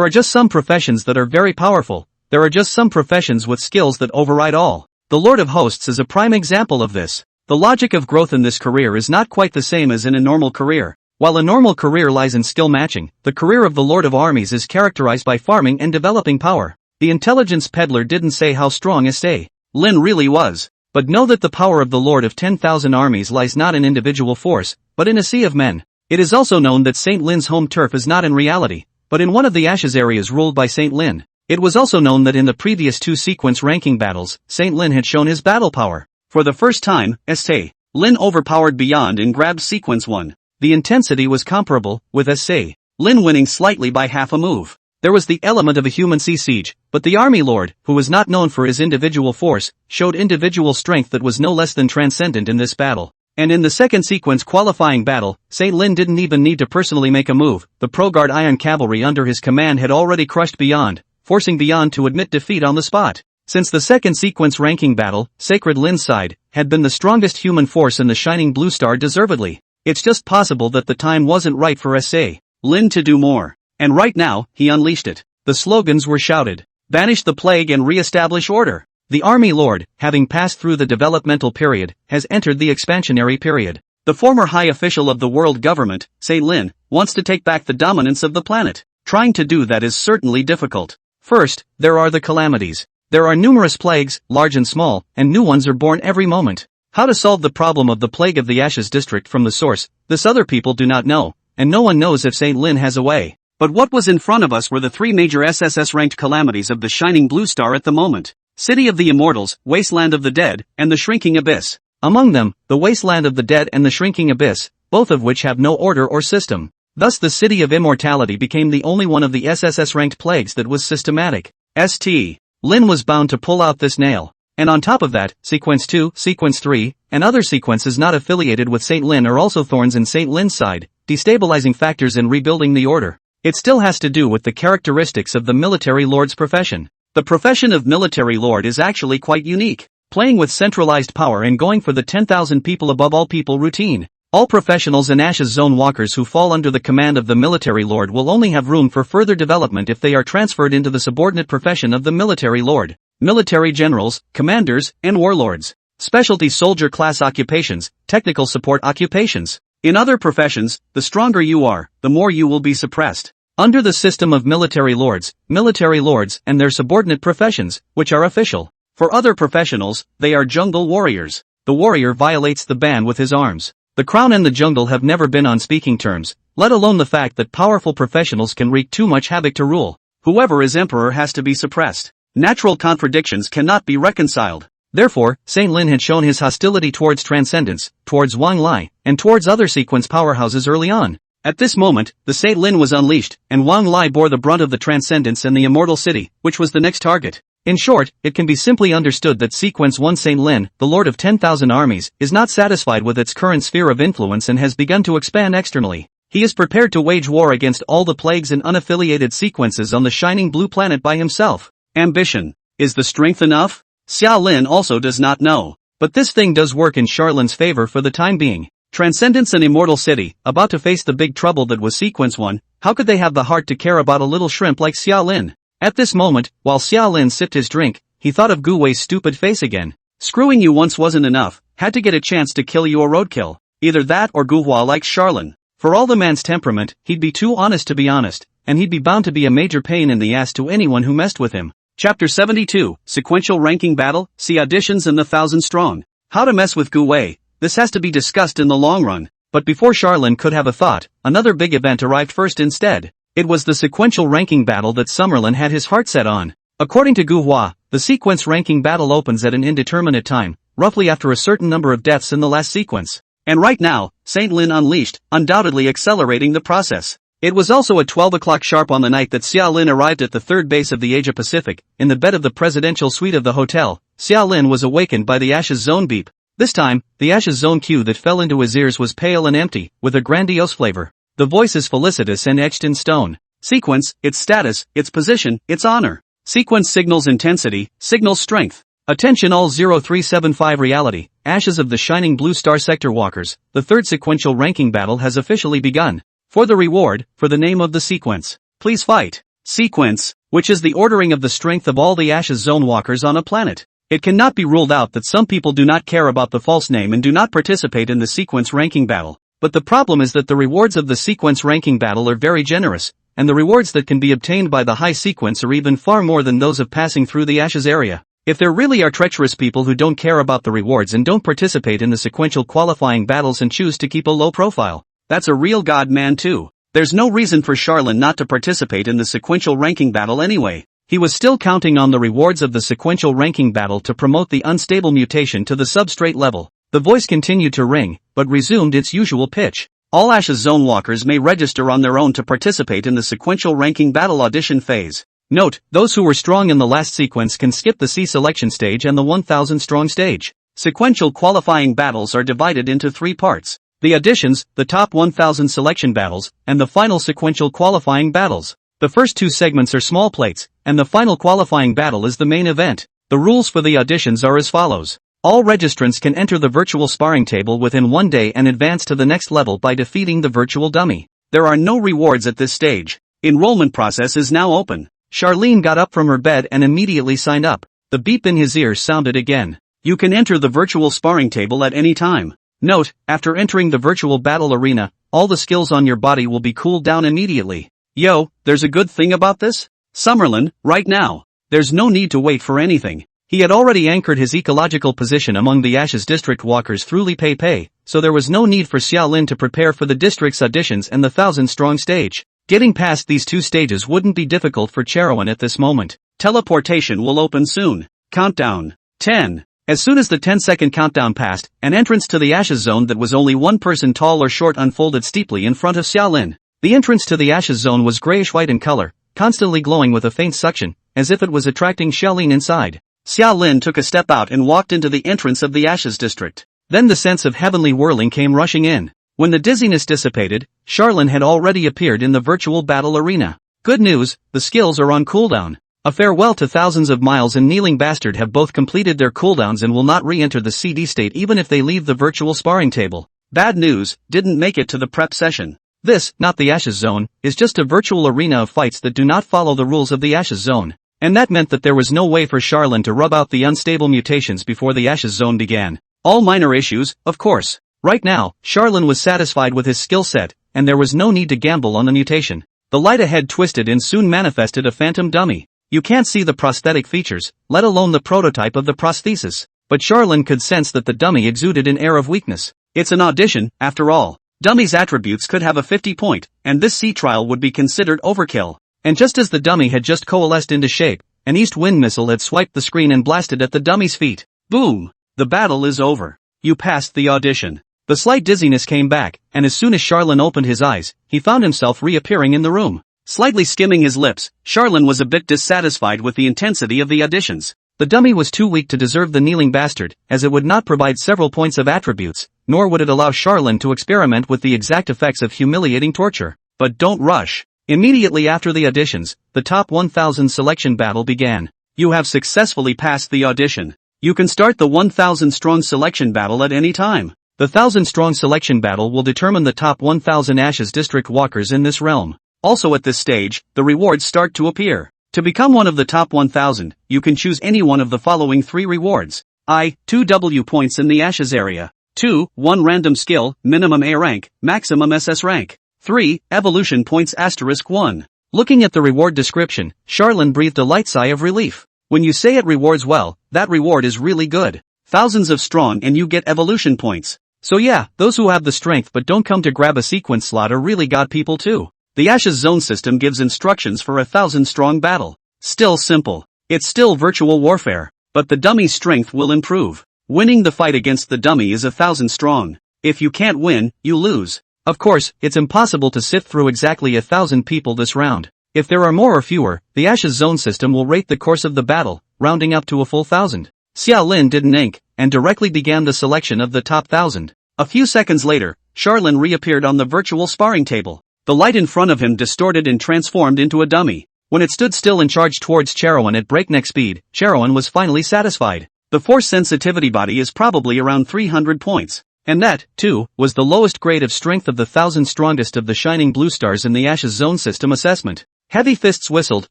are just some professions that are very powerful. There are just some professions with skills that override all. The Lord of Hosts is a prime example of this. The logic of growth in this career is not quite the same as in a normal career. While a normal career lies in skill matching, the career of the Lord of Armies is characterized by farming and developing power. The intelligence peddler didn't say how strong Saint Lin really was. But know that the power of the Lord of 10,000 armies lies not in individual force, but in a sea of men. It is also known that Saint Lin's home turf is not in reality, but in one of the Ashes areas ruled by Saint Lin. It was also known that in the previous two sequence ranking battles, Saint Lin had shown his battle power. For the first time, Saint Lin overpowered Beyond and grabbed sequence 1. The intensity was comparable, with Saint Lin winning slightly by half a move. There was the element of a human sea siege, but the army lord, who was not known for his individual force, showed individual strength that was no less than transcendent in this battle. And in the second sequence qualifying battle, Saint Lin didn't even need to personally make a move. The Pro-Guard Iron Cavalry under his command had already crushed Beyond, forcing Beyond to admit defeat on the spot. Since the second sequence ranking battle, Sacred Lin's side had been the strongest human force in the Shining Blue Star deservedly. It's just possible that the time wasn't right for Saint Lin to do more. And right now, he unleashed it. The slogans were shouted. Banish the plague and re-establish order. The Army Lord, having passed through the developmental period, has entered the expansionary period. The former high official of the world government, Saint Lin, wants to take back the dominance of the planet. Trying to do that is certainly difficult. First, there are the calamities. There are numerous plagues, large and small, and new ones are born every moment. How to solve the problem of the plague of the Ashes district from the source, this other people do not know, and no one knows if Saint Lin has a way. But what was in front of us were the three major SSS-ranked calamities of the Shining Blue Star at the moment. City of the Immortals, Wasteland of the Dead, and the Shrinking Abyss. Among them, the Wasteland of the Dead and the Shrinking Abyss, both of which have no order or system. Thus the City of Immortality became the only one of the SSS-ranked plagues that was systematic. St. Lin was bound to pull out this nail. And on top of that, Sequence 2, Sequence 3, and other sequences not affiliated with Saint Lin are also thorns in Saint Lin's side, destabilizing factors in rebuilding the order. It still has to do with the characteristics of the military lord's profession. The profession of military lord is actually quite unique, playing with centralized power and going for the 10,000 people above all people routine. All professionals and Ashes Zone walkers who fall under the command of the military lord will only have room for further development if they are transferred into the subordinate profession of the military lord. military generals, commanders, and warlords. Specialty soldier class occupations, technical support occupations. In other professions, the stronger you are, the more you will be suppressed. Under the system of military lords and their subordinate professions, which are official. For other professionals, they are jungle warriors. The warrior violates the ban with his arms. The crown and the jungle have never been on speaking terms, let alone the fact that powerful professionals can wreak too much havoc to rule. Whoever is emperor has to be suppressed. Natural contradictions cannot be reconciled. Therefore, Saint Lin had shown his hostility towards Transcendence, towards Wang Lai, and towards other sequence powerhouses early on. At this moment, the Saint Lin was unleashed, and Wang Lai bore the brunt of the Transcendence and the Immortal City, which was the next target. In short, it can be simply understood that Sequence 1 Saint Lin, the Lord of 10,000 armies, is not satisfied with its current sphere of influence and has begun to expand externally. He is prepared to wage war against all the plagues and unaffiliated sequences on the shining blue planet by himself. Ambition. Is the strength enough? Xia Lin also does not know. But this thing does work in Charlin's favor for the time being. Transcendence and Immortal City, about to face the big trouble that was Sequence 1, how could they have the heart to care about a little shrimp like Xia Lin? At this moment, while Xia Lin sipped his drink, he thought of Gu Wei's stupid face again. Screwing you once wasn't enough, had to get a chance to kill you a roadkill. Either that or Gu Hua likes Charlin. For all the man's temperament, he'd be too honest to be honest, and he'd be bound to be a major pain in the ass to anyone who messed with him. Chapter 72, Sequential Ranking Battle, See Auditions and the 1,000 Strong. How to mess with Gu Wei. This has to be discussed in the long run. But before Charlin could have a thought, another big event arrived first instead. It was the sequential ranking battle that Summerlin had his heart set on. According to Gu Hua, the sequence ranking battle opens at an indeterminate time, roughly after a certain number of deaths in the last sequence. And right now, Saint Lin unleashed, undoubtedly accelerating the process. It was also at 12 o'clock sharp on the night that Xia Lin arrived at the third base of the Asia Pacific, in the bed of the presidential suite of the hotel. Xia Lin was awakened by the Ashes Zone beep. This time, the Ashes Zone cue that fell into his ears was pale and empty, with a grandiose flavor. The voice is felicitous and etched in stone. Sequence, its status, its position, its honor. Sequence signals intensity, signals strength. Attention all 0375 reality, Ashes of the Shining Blue Star Sector Walkers, the third sequential ranking battle has officially begun. For the reward, for the name of the sequence, please fight. Sequence, which is the ordering of the strength of all the Ashes Zone walkers on a planet. It cannot be ruled out that some people do not care about the false name and do not participate in the sequence ranking battle. But the problem is that the rewards of the sequence ranking battle are very generous, and the rewards that can be obtained by the high sequence are even far more than those of passing through the Ashes area. If there really are treacherous people who don't care about the rewards and don't participate in the sequential qualifying battles and choose to keep a low profile, that's a real god man too. There's no reason for Charlin not to participate in the sequential ranking battle anyway. He was still counting on the rewards of the sequential ranking battle to promote the unstable mutation to the substrate level. The voice continued to ring, but resumed its usual pitch. All Ashes Zone walkers may register on their own to participate in the sequential ranking battle audition phase. Note, those who were strong in the last sequence can skip the C selection stage and the 1000 strong stage. Sequential qualifying battles are divided into three parts. The auditions, the top 1000 selection battles, and the final sequential qualifying battles. The first two segments are small plates, and the final qualifying battle is the main event. The rules for the auditions are as follows. All registrants can enter the virtual sparring table within 1 day and advance to the next level by defeating the virtual dummy. There are no rewards at this stage. Enrollment process is now open. Charlene got up from her bed and immediately signed up. The beep in his ear sounded again. You can enter the virtual sparring table at any time. Note, after entering the virtual battle arena, all the skills on your body will be cooled down immediately. Yo, there's a good thing about this? Summerlin, right now. There's no need to wait for anything. He had already anchored his ecological position among the Ashes District walkers through Li Pei Pei, so there was no need for Xia Lin to prepare for the district's auditions and the 1000 strong stage. Getting past these two stages wouldn't be difficult for Cherowin at this moment. Teleportation will open soon. Countdown. 10. As soon as the 10-second countdown passed, an entrance to the Ashes Zone that was only one person tall or short unfolded steeply in front of Xia Lin. The entrance to the Ashes Zone was grayish-white in color, constantly glowing with a faint suction, as if it was attracting Xiaolin inside. Xia Lin took a step out and walked into the entrance of the Ashes District. Then the sense of heavenly whirling came rushing in. When the dizziness dissipated, Charlin had already appeared in the virtual battle arena. Good news, the skills are on cooldown. A farewell to thousands of miles and Kneeling Bastard have both completed their cooldowns and will not re-enter the CD state even if they leave the virtual sparring table. Bad news, didn't make it to the prep session. This, not the Ashes Zone, is just a virtual arena of fights that do not follow the rules of the Ashes Zone. And that meant that there was no way for Charlene to rub out the unstable mutations before the Ashes zone began. All minor issues, of course. Right now, Charlene was satisfied with his skill set, and there was no need to gamble on the mutation. The light ahead twisted and soon manifested a phantom dummy. You can't see the prosthetic features, let alone the prototype of the prosthesis. But Charlene could sense that the dummy exuded an air of weakness. It's an audition, after all. Dummy's attributes could have a 50-point, and this sea trial would be considered overkill. And just as the dummy had just coalesced into shape, an east wind missile had swiped the screen and blasted at the dummy's feet. Boom! The battle is over. You passed the audition. The slight dizziness came back, and as soon as Charlene opened his eyes, he found himself reappearing in the room. Slightly skimming his lips, Charlene was a bit dissatisfied with the intensity of the auditions. The dummy was too weak to deserve the kneeling bastard, as it would not provide several points of attributes, nor would it allow Charlene to experiment with the exact effects of humiliating torture. But don't rush. Immediately after the auditions, the top 1000 selection battle began. You have successfully passed the audition. You can start the 1000-strong selection battle at any time. The 1000-strong selection battle will determine the top 1000 Ashes District walkers in this realm. Also at this stage, the rewards start to appear. To become one of the top 1000, you can choose any one of the following 3 rewards. 2 W points in the Ashes area. 2. 1 random skill, minimum A rank, maximum SS rank. 3. Evolution points *1. Looking at the reward description, Charlene breathed a light sigh of relief. When you say it rewards well, that reward is really good. Thousands of strong and you get evolution points. So yeah, those who have the strength but don't come to grab a sequence slot are really god people too. The Ashes zone system gives instructions for a 1000-strong battle. Still simple. It's still virtual warfare. But the dummy's strength will improve. Winning the fight against the dummy is 1000 strong. If you can't win, you lose. Of course, it's impossible to sift through exactly 1000 people this round. If there are more or fewer, the Ashes zone system will rate the course of the battle, rounding up to a full 1000. Xia Lin didn't ink, and directly began the selection of the top 1000. A few seconds later, Charlene reappeared on the virtual sparring table. The light in front of him distorted and transformed into a dummy. When it stood still and charged towards Charoen at breakneck speed, Charoen was finally satisfied. The force sensitivity body is probably around 300 points. And that, too, was the lowest grade of strength of the 1000 strongest of the shining blue stars in the Ashes zone system assessment. Heavy fists whistled,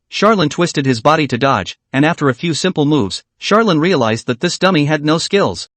Charlene twisted his body to dodge, and after a few simple moves, Charlene realized that this dummy had no skills.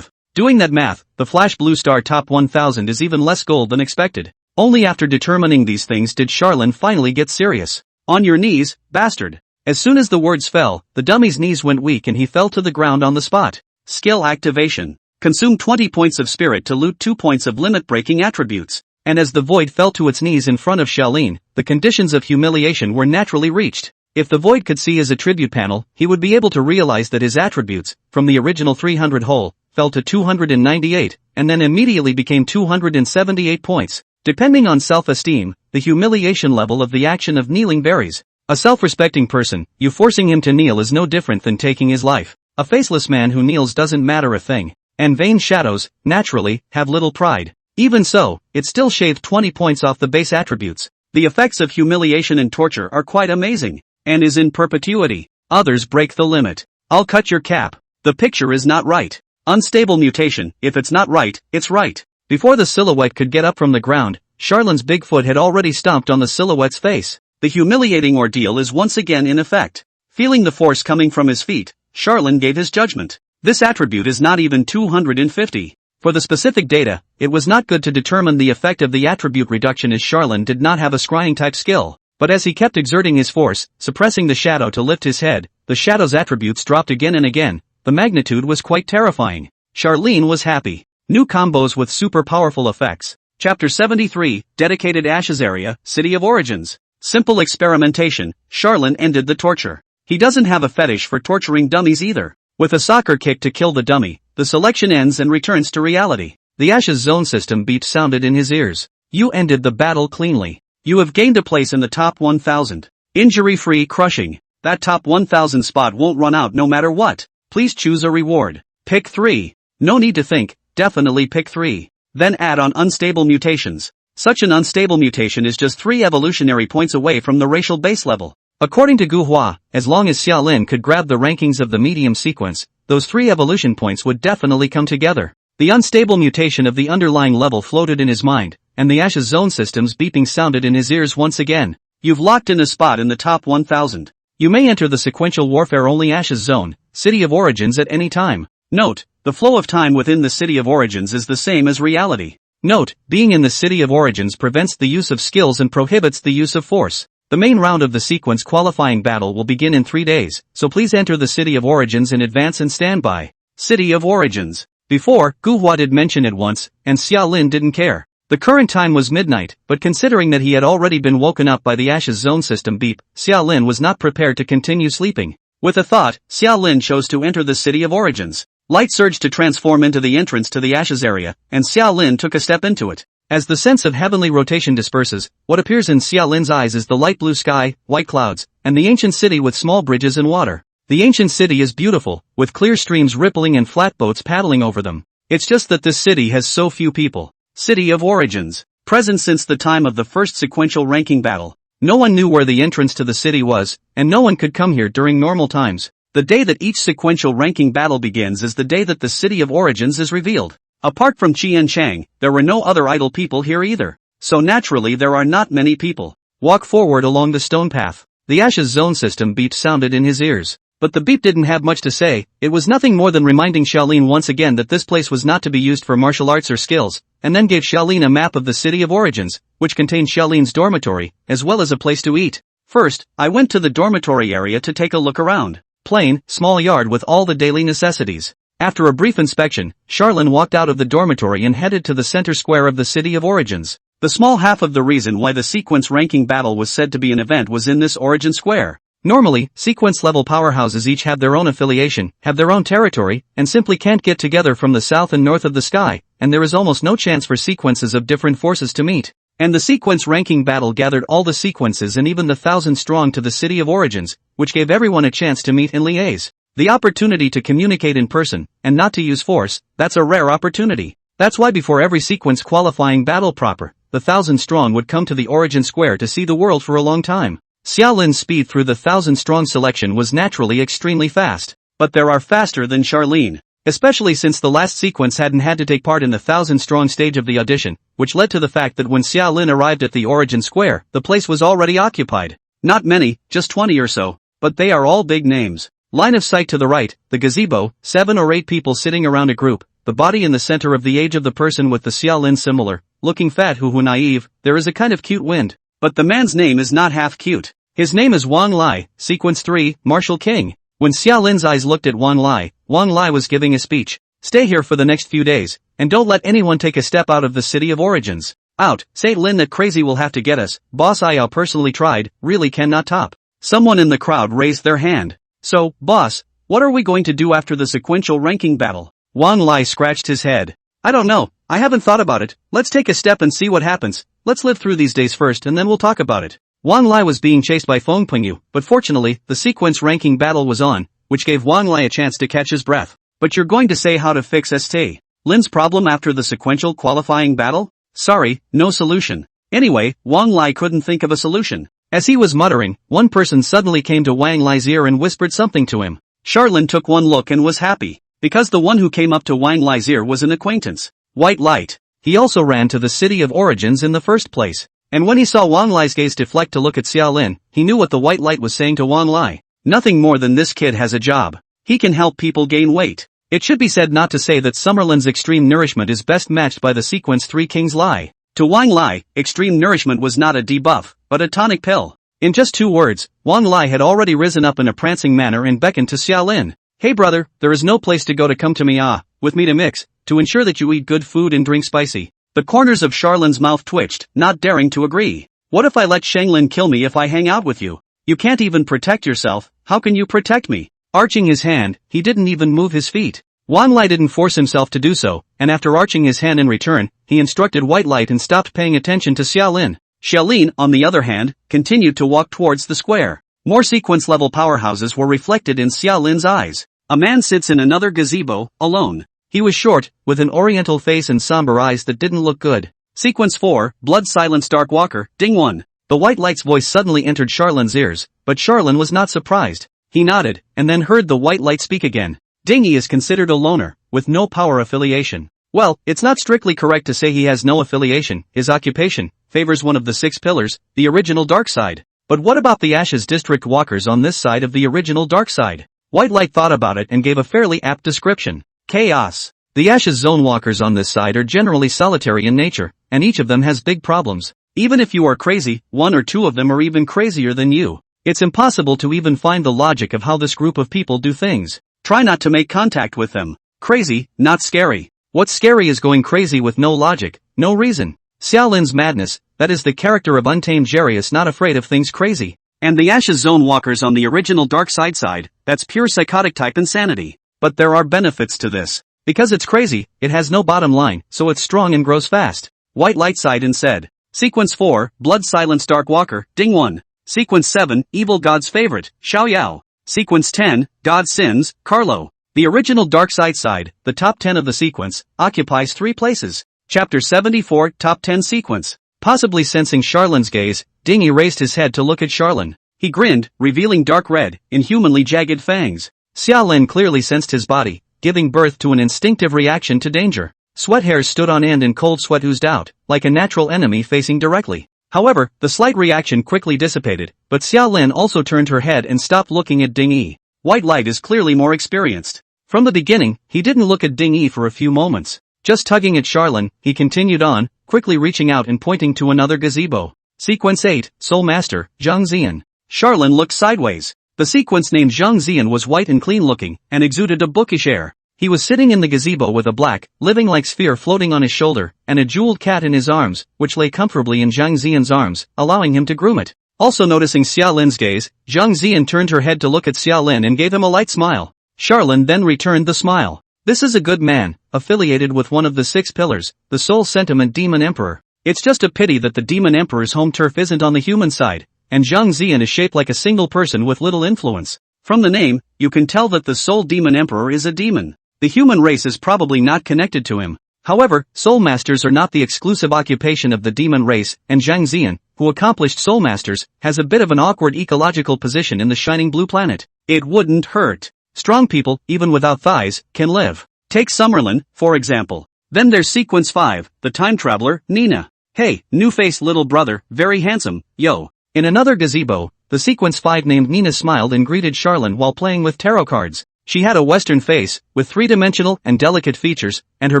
Doing that math, the Flash Blue Star Top 1000 is even less gold than expected. Only after determining these things did Charlene finally get serious. On your knees, bastard. As soon as the words fell, the dummy's knees went weak and he fell to the ground on the spot. Skill activation. Consume 20 points of spirit to loot 2 points of limit-breaking attributes. And as the void fell to its knees in front of Charlene, the conditions of humiliation were naturally reached. If the void could see his attribute panel, he would be able to realize that his attributes, from the original 300 whole, fell to 298, and then immediately became 278 points. Depending on self-esteem, the humiliation level of the action of kneeling varies. A self-respecting person, you forcing him to kneel is no different than taking his life. A faceless man who kneels doesn't matter a thing. And vain shadows, naturally, have little pride. Even so, it still shaved 20 points off the base attributes. The effects of humiliation and torture are quite amazing, and is in perpetuity. Others break the limit. I'll cut your cap. The picture is not right. Unstable mutation, if it's not right, it's right. Before the silhouette could get up from the ground, Charlene's big foot had already stomped on the silhouette's face. The humiliating ordeal is once again in effect. Feeling the force coming from his feet, Charlene gave his judgment. This attribute is not even 250. For the specific data, it was not good to determine the effect of the attribute reduction as Charlene did not have a scrying type skill. But as he kept exerting his force, suppressing the shadow to lift his head, the shadow's attributes dropped again and again. The magnitude was quite terrifying. Charlene was happy. New combos with super powerful effects. Chapter 73, Dedicated Ashes Area, City of Origins. Simple experimentation, Charlene ended the torture. He doesn't have a fetish for torturing dummies either. With a soccer kick to kill the dummy, the selection ends and returns to reality. The Ashes zone system beep sounded in his ears. You ended the battle cleanly. You have gained a place in the top 1000. Injury-free crushing. That top 1000 spot won't run out no matter what. Please choose a reward. Pick 3. No need to think, definitely pick 3. Then add on unstable mutations. Such an unstable mutation is just 3 evolutionary points away from the racial base level. According to Gu Hua, as long as Xia Lin could grab the rankings of the medium sequence, those 3 evolution points would definitely come together. The unstable mutation of the underlying level floated in his mind, and the Ashes zone system's beeping sounded in his ears once again. You've locked in a spot in the top 1000. You may enter the sequential warfare only Ashes Zone, City of Origins at any time. Note, the flow of time within the City of Origins is the same as reality. Note, being in the City of Origins prevents the use of skills and prohibits the use of force. The main round of the sequence qualifying battle will begin in 3 days, so please enter the City of Origins in advance and stand by. City of Origins. Before, Gu Hua did mention it once, and Xia Lin didn't care. The current time was midnight, but considering that he had already been woken up by the Ashes Zone system beep, Xia Lin was not prepared to continue sleeping. With a thought, Xia Lin chose to enter the City of Origins. Light surged to transform into the entrance to the Ashes area, and Xia Lin took a step into it. As the sense of heavenly rotation disperses, what appears in Xia Lin's eyes is the light blue sky, white clouds, and the ancient city with small bridges and water. The ancient city is beautiful, with clear streams rippling and flatboats paddling over them. It's just that this city has so few people. City of Origins. Present since the time of the first sequential ranking battle. No one knew where the entrance to the city was, and no one could come here during normal times. The day that each sequential ranking battle begins is the day that the City of Origins is revealed. Apart from Qi and Chang, there were no other idle people here either. So naturally there are not many people. Walk forward along the stone path. The Ashes Zone system beep sounded in his ears. But the beep didn't have much to say. It was nothing more than reminding Xiaolin once again that this place was not to be used for martial arts or skills, and then gave Xiaolin a map of the City of Origins, which contained Xiaolin's dormitory, as well as a place to eat. First, I went to the dormitory area to take a look around. Plain, small yard with all the daily necessities. After a brief inspection, Charlene walked out of the dormitory and headed to the center square of the City of Origins. The small half of the reason why the sequence ranking battle was said to be an event was in this origin square. Normally, sequence-level powerhouses each have their own affiliation, have their own territory, and simply can't get together from the south and north of the sky, and there is almost no chance for sequences of different forces to meet. And the sequence ranking battle gathered all the sequences and even the 1,000 strong to the City of Origins, which gave everyone a chance to meet and liaise. The opportunity to communicate in person, and not to use force, that's a rare opportunity. That's why before every sequence qualifying battle proper, the 1,000 strong would come to the Origin Square to see the world for a long time. Xiaolin's speed through the 1,000 strong selection was naturally extremely fast. But there are faster than Charlene. Especially since the last sequence hadn't had to take part in the 1,000 strong stage of the audition, which led to the fact that when Xiaolin arrived at the Origin Square, the place was already occupied. Not many, just 20 or so, but they are all big names. Line of sight to the right, the gazebo, 7 or 8 people sitting around a group, the body in the center of the age of the person with the Xiaolin similar, looking fat who naive, there is a kind of cute wind. But the man's name is not half cute. His name is Wang Lai, Sequence 3, Martial King. When Xiaolin's eyes looked at Wang Lai was giving a speech. Stay here for the next few days, and don't let anyone take a step out of the City of Origins. Out, say Lin that crazy will have to get us, boss I personally tried, really cannot top. Someone in the crowd raised their hand. So, boss, what are we going to do after the sequential ranking battle? Wang Lai scratched his head. I don't know, I haven't thought about it, let's take a step and see what happens, let's live through these days first and then we'll talk about it. Wang Lai was being chased by Feng Pengyu, but fortunately, the sequence ranking battle was on, which gave Wang Lai a chance to catch his breath. But you're going to say how to fix St. Lin's problem after the sequential qualifying battle? Sorry, no solution. Anyway, Wang Lai couldn't think of a solution. As he was muttering, one person suddenly came to Wang Lai's ear and whispered something to him. Charlene took one look and was happy, because the one who came up to Wang Lai's ear was an acquaintance. White Light. He also ran to the City of Origins in the first place. And when he saw Wang Lai's gaze deflect to look at Xiaolin, he knew what the White Light was saying to Wang Lai. Nothing more than this kid has a job. He can help people gain weight. It should be said not to say that Summerlin's extreme nourishment is best matched by the sequence 3 Kings Lai. To Wang Lai, extreme nourishment was not a debuff, but a tonic pill. In just 2 words, Wang Lai had already risen up in a prancing manner and beckoned to Xiaolin. Hey brother, there is no place to go to come to me with me to mix, to ensure that you eat good food and drink spicy. The corners of Charlene's mouth twitched, not daring to agree. What if I let Shenglin kill me if I hang out with you? You can't even protect yourself, how can you protect me? Arching his hand, he didn't even move his feet. Wang Lai didn't force himself to do so, and after arching his hand in return, he instructed White Light and stopped paying attention to Xiaolin. Xiaolin, on the other hand, continued to walk towards the square. More sequence-level powerhouses were reflected in Xiaolin's eyes. A man sits in another gazebo, alone. He was short, with an oriental face and somber eyes that didn't look good. Sequence 4, Blood Silence Dark Walker, Ding 1. The White Light's voice suddenly entered Charlene's ears, but Charlene was not surprised. He nodded, and then heard the White Light speak again. Dingy is considered a loner, with no power affiliation. Well, it's not strictly correct to say he has no affiliation. His occupation favors one of the 6 pillars, the original dark side. But what about the Ashes District walkers on this side of the original dark side? White Light thought about it and gave a fairly apt description. Chaos. The Ashes Zone walkers on this side are generally solitary in nature, and each of them has big problems. Even if you are crazy, one or two of them are even crazier than you. It's impossible to even find the logic of how this group of people do things. Try not to make contact with them. Crazy, not scary. What's scary is going crazy with no logic, no reason. Xiaolin's madness, that is the character of Untamed Jerry, is not afraid of things crazy. And the Ashes Zone walkers on the original dark side, that's pure psychotic type insanity. But there are benefits to this. Because it's crazy, it has no bottom line, so it's strong and grows fast. White Light sighed and said. Sequence 4, Blood Silence Dark Walker, Ding 1. Sequence 7, Evil God's Favorite, Xiao Yao. Sequence 10, God Sins, Carlo. The original Dark Side, the top 10 of the sequence, occupies 3 places. Chapter 74, Top 10 Sequence. Possibly sensing Charlin's gaze, Dingy raised his head to look at Charlin. He grinned, revealing dark red, inhumanly jagged fangs. Xiaolin clearly sensed his body, giving birth to an instinctive reaction to danger. Sweat hairs stood on end and cold sweat oozed out, like a natural enemy facing directly. However, the slight reaction quickly dissipated, but Xiaolin also turned her head and stopped looking at Ding Yi. White Light is clearly more experienced. From the beginning, he didn't look at Ding Yi for a few moments. Just tugging at Charlin, he continued on, quickly reaching out and pointing to another gazebo. Sequence 8, Soul Master, Zhang Zian. Charlin looked sideways. The sequence named Zhang Zian was white and clean-looking, and exuded a bookish air. He was sitting in the gazebo with a black, living-like sphere floating on his shoulder, and a jeweled cat in his arms, which lay comfortably in Zhang Zian's arms, allowing him to groom it. Also noticing Xiaolin's gaze, Zhang Zian turned her head to look at Xiaolin and gave him a light smile. Charlin then returned the smile. This is a good man, affiliated with one of the 6 pillars, the Soul Sentiment Demon Emperor. It's just a pity that the Demon Emperor's home turf isn't on the human side, and Zhang Zian is shaped like a single person with little influence. From the name, you can tell that the Soul Demon Emperor is a demon. The human race is probably not connected to him. However, Soul Masters are not the exclusive occupation of the demon race, and Zhang Zian, who accomplished Soul Masters, has a bit of an awkward ecological position in the shining blue planet. It wouldn't hurt. Strong people, even without thighs, can live. Take Summerlin, for example. Then there's Sequence 5, the time traveler, Nina. Hey, new-faced little brother, very handsome, yo. In another gazebo, the Sequence 5 named Nina smiled and greeted Charlin while playing with tarot cards. She had a Western face, with 3-dimensional and delicate features, and her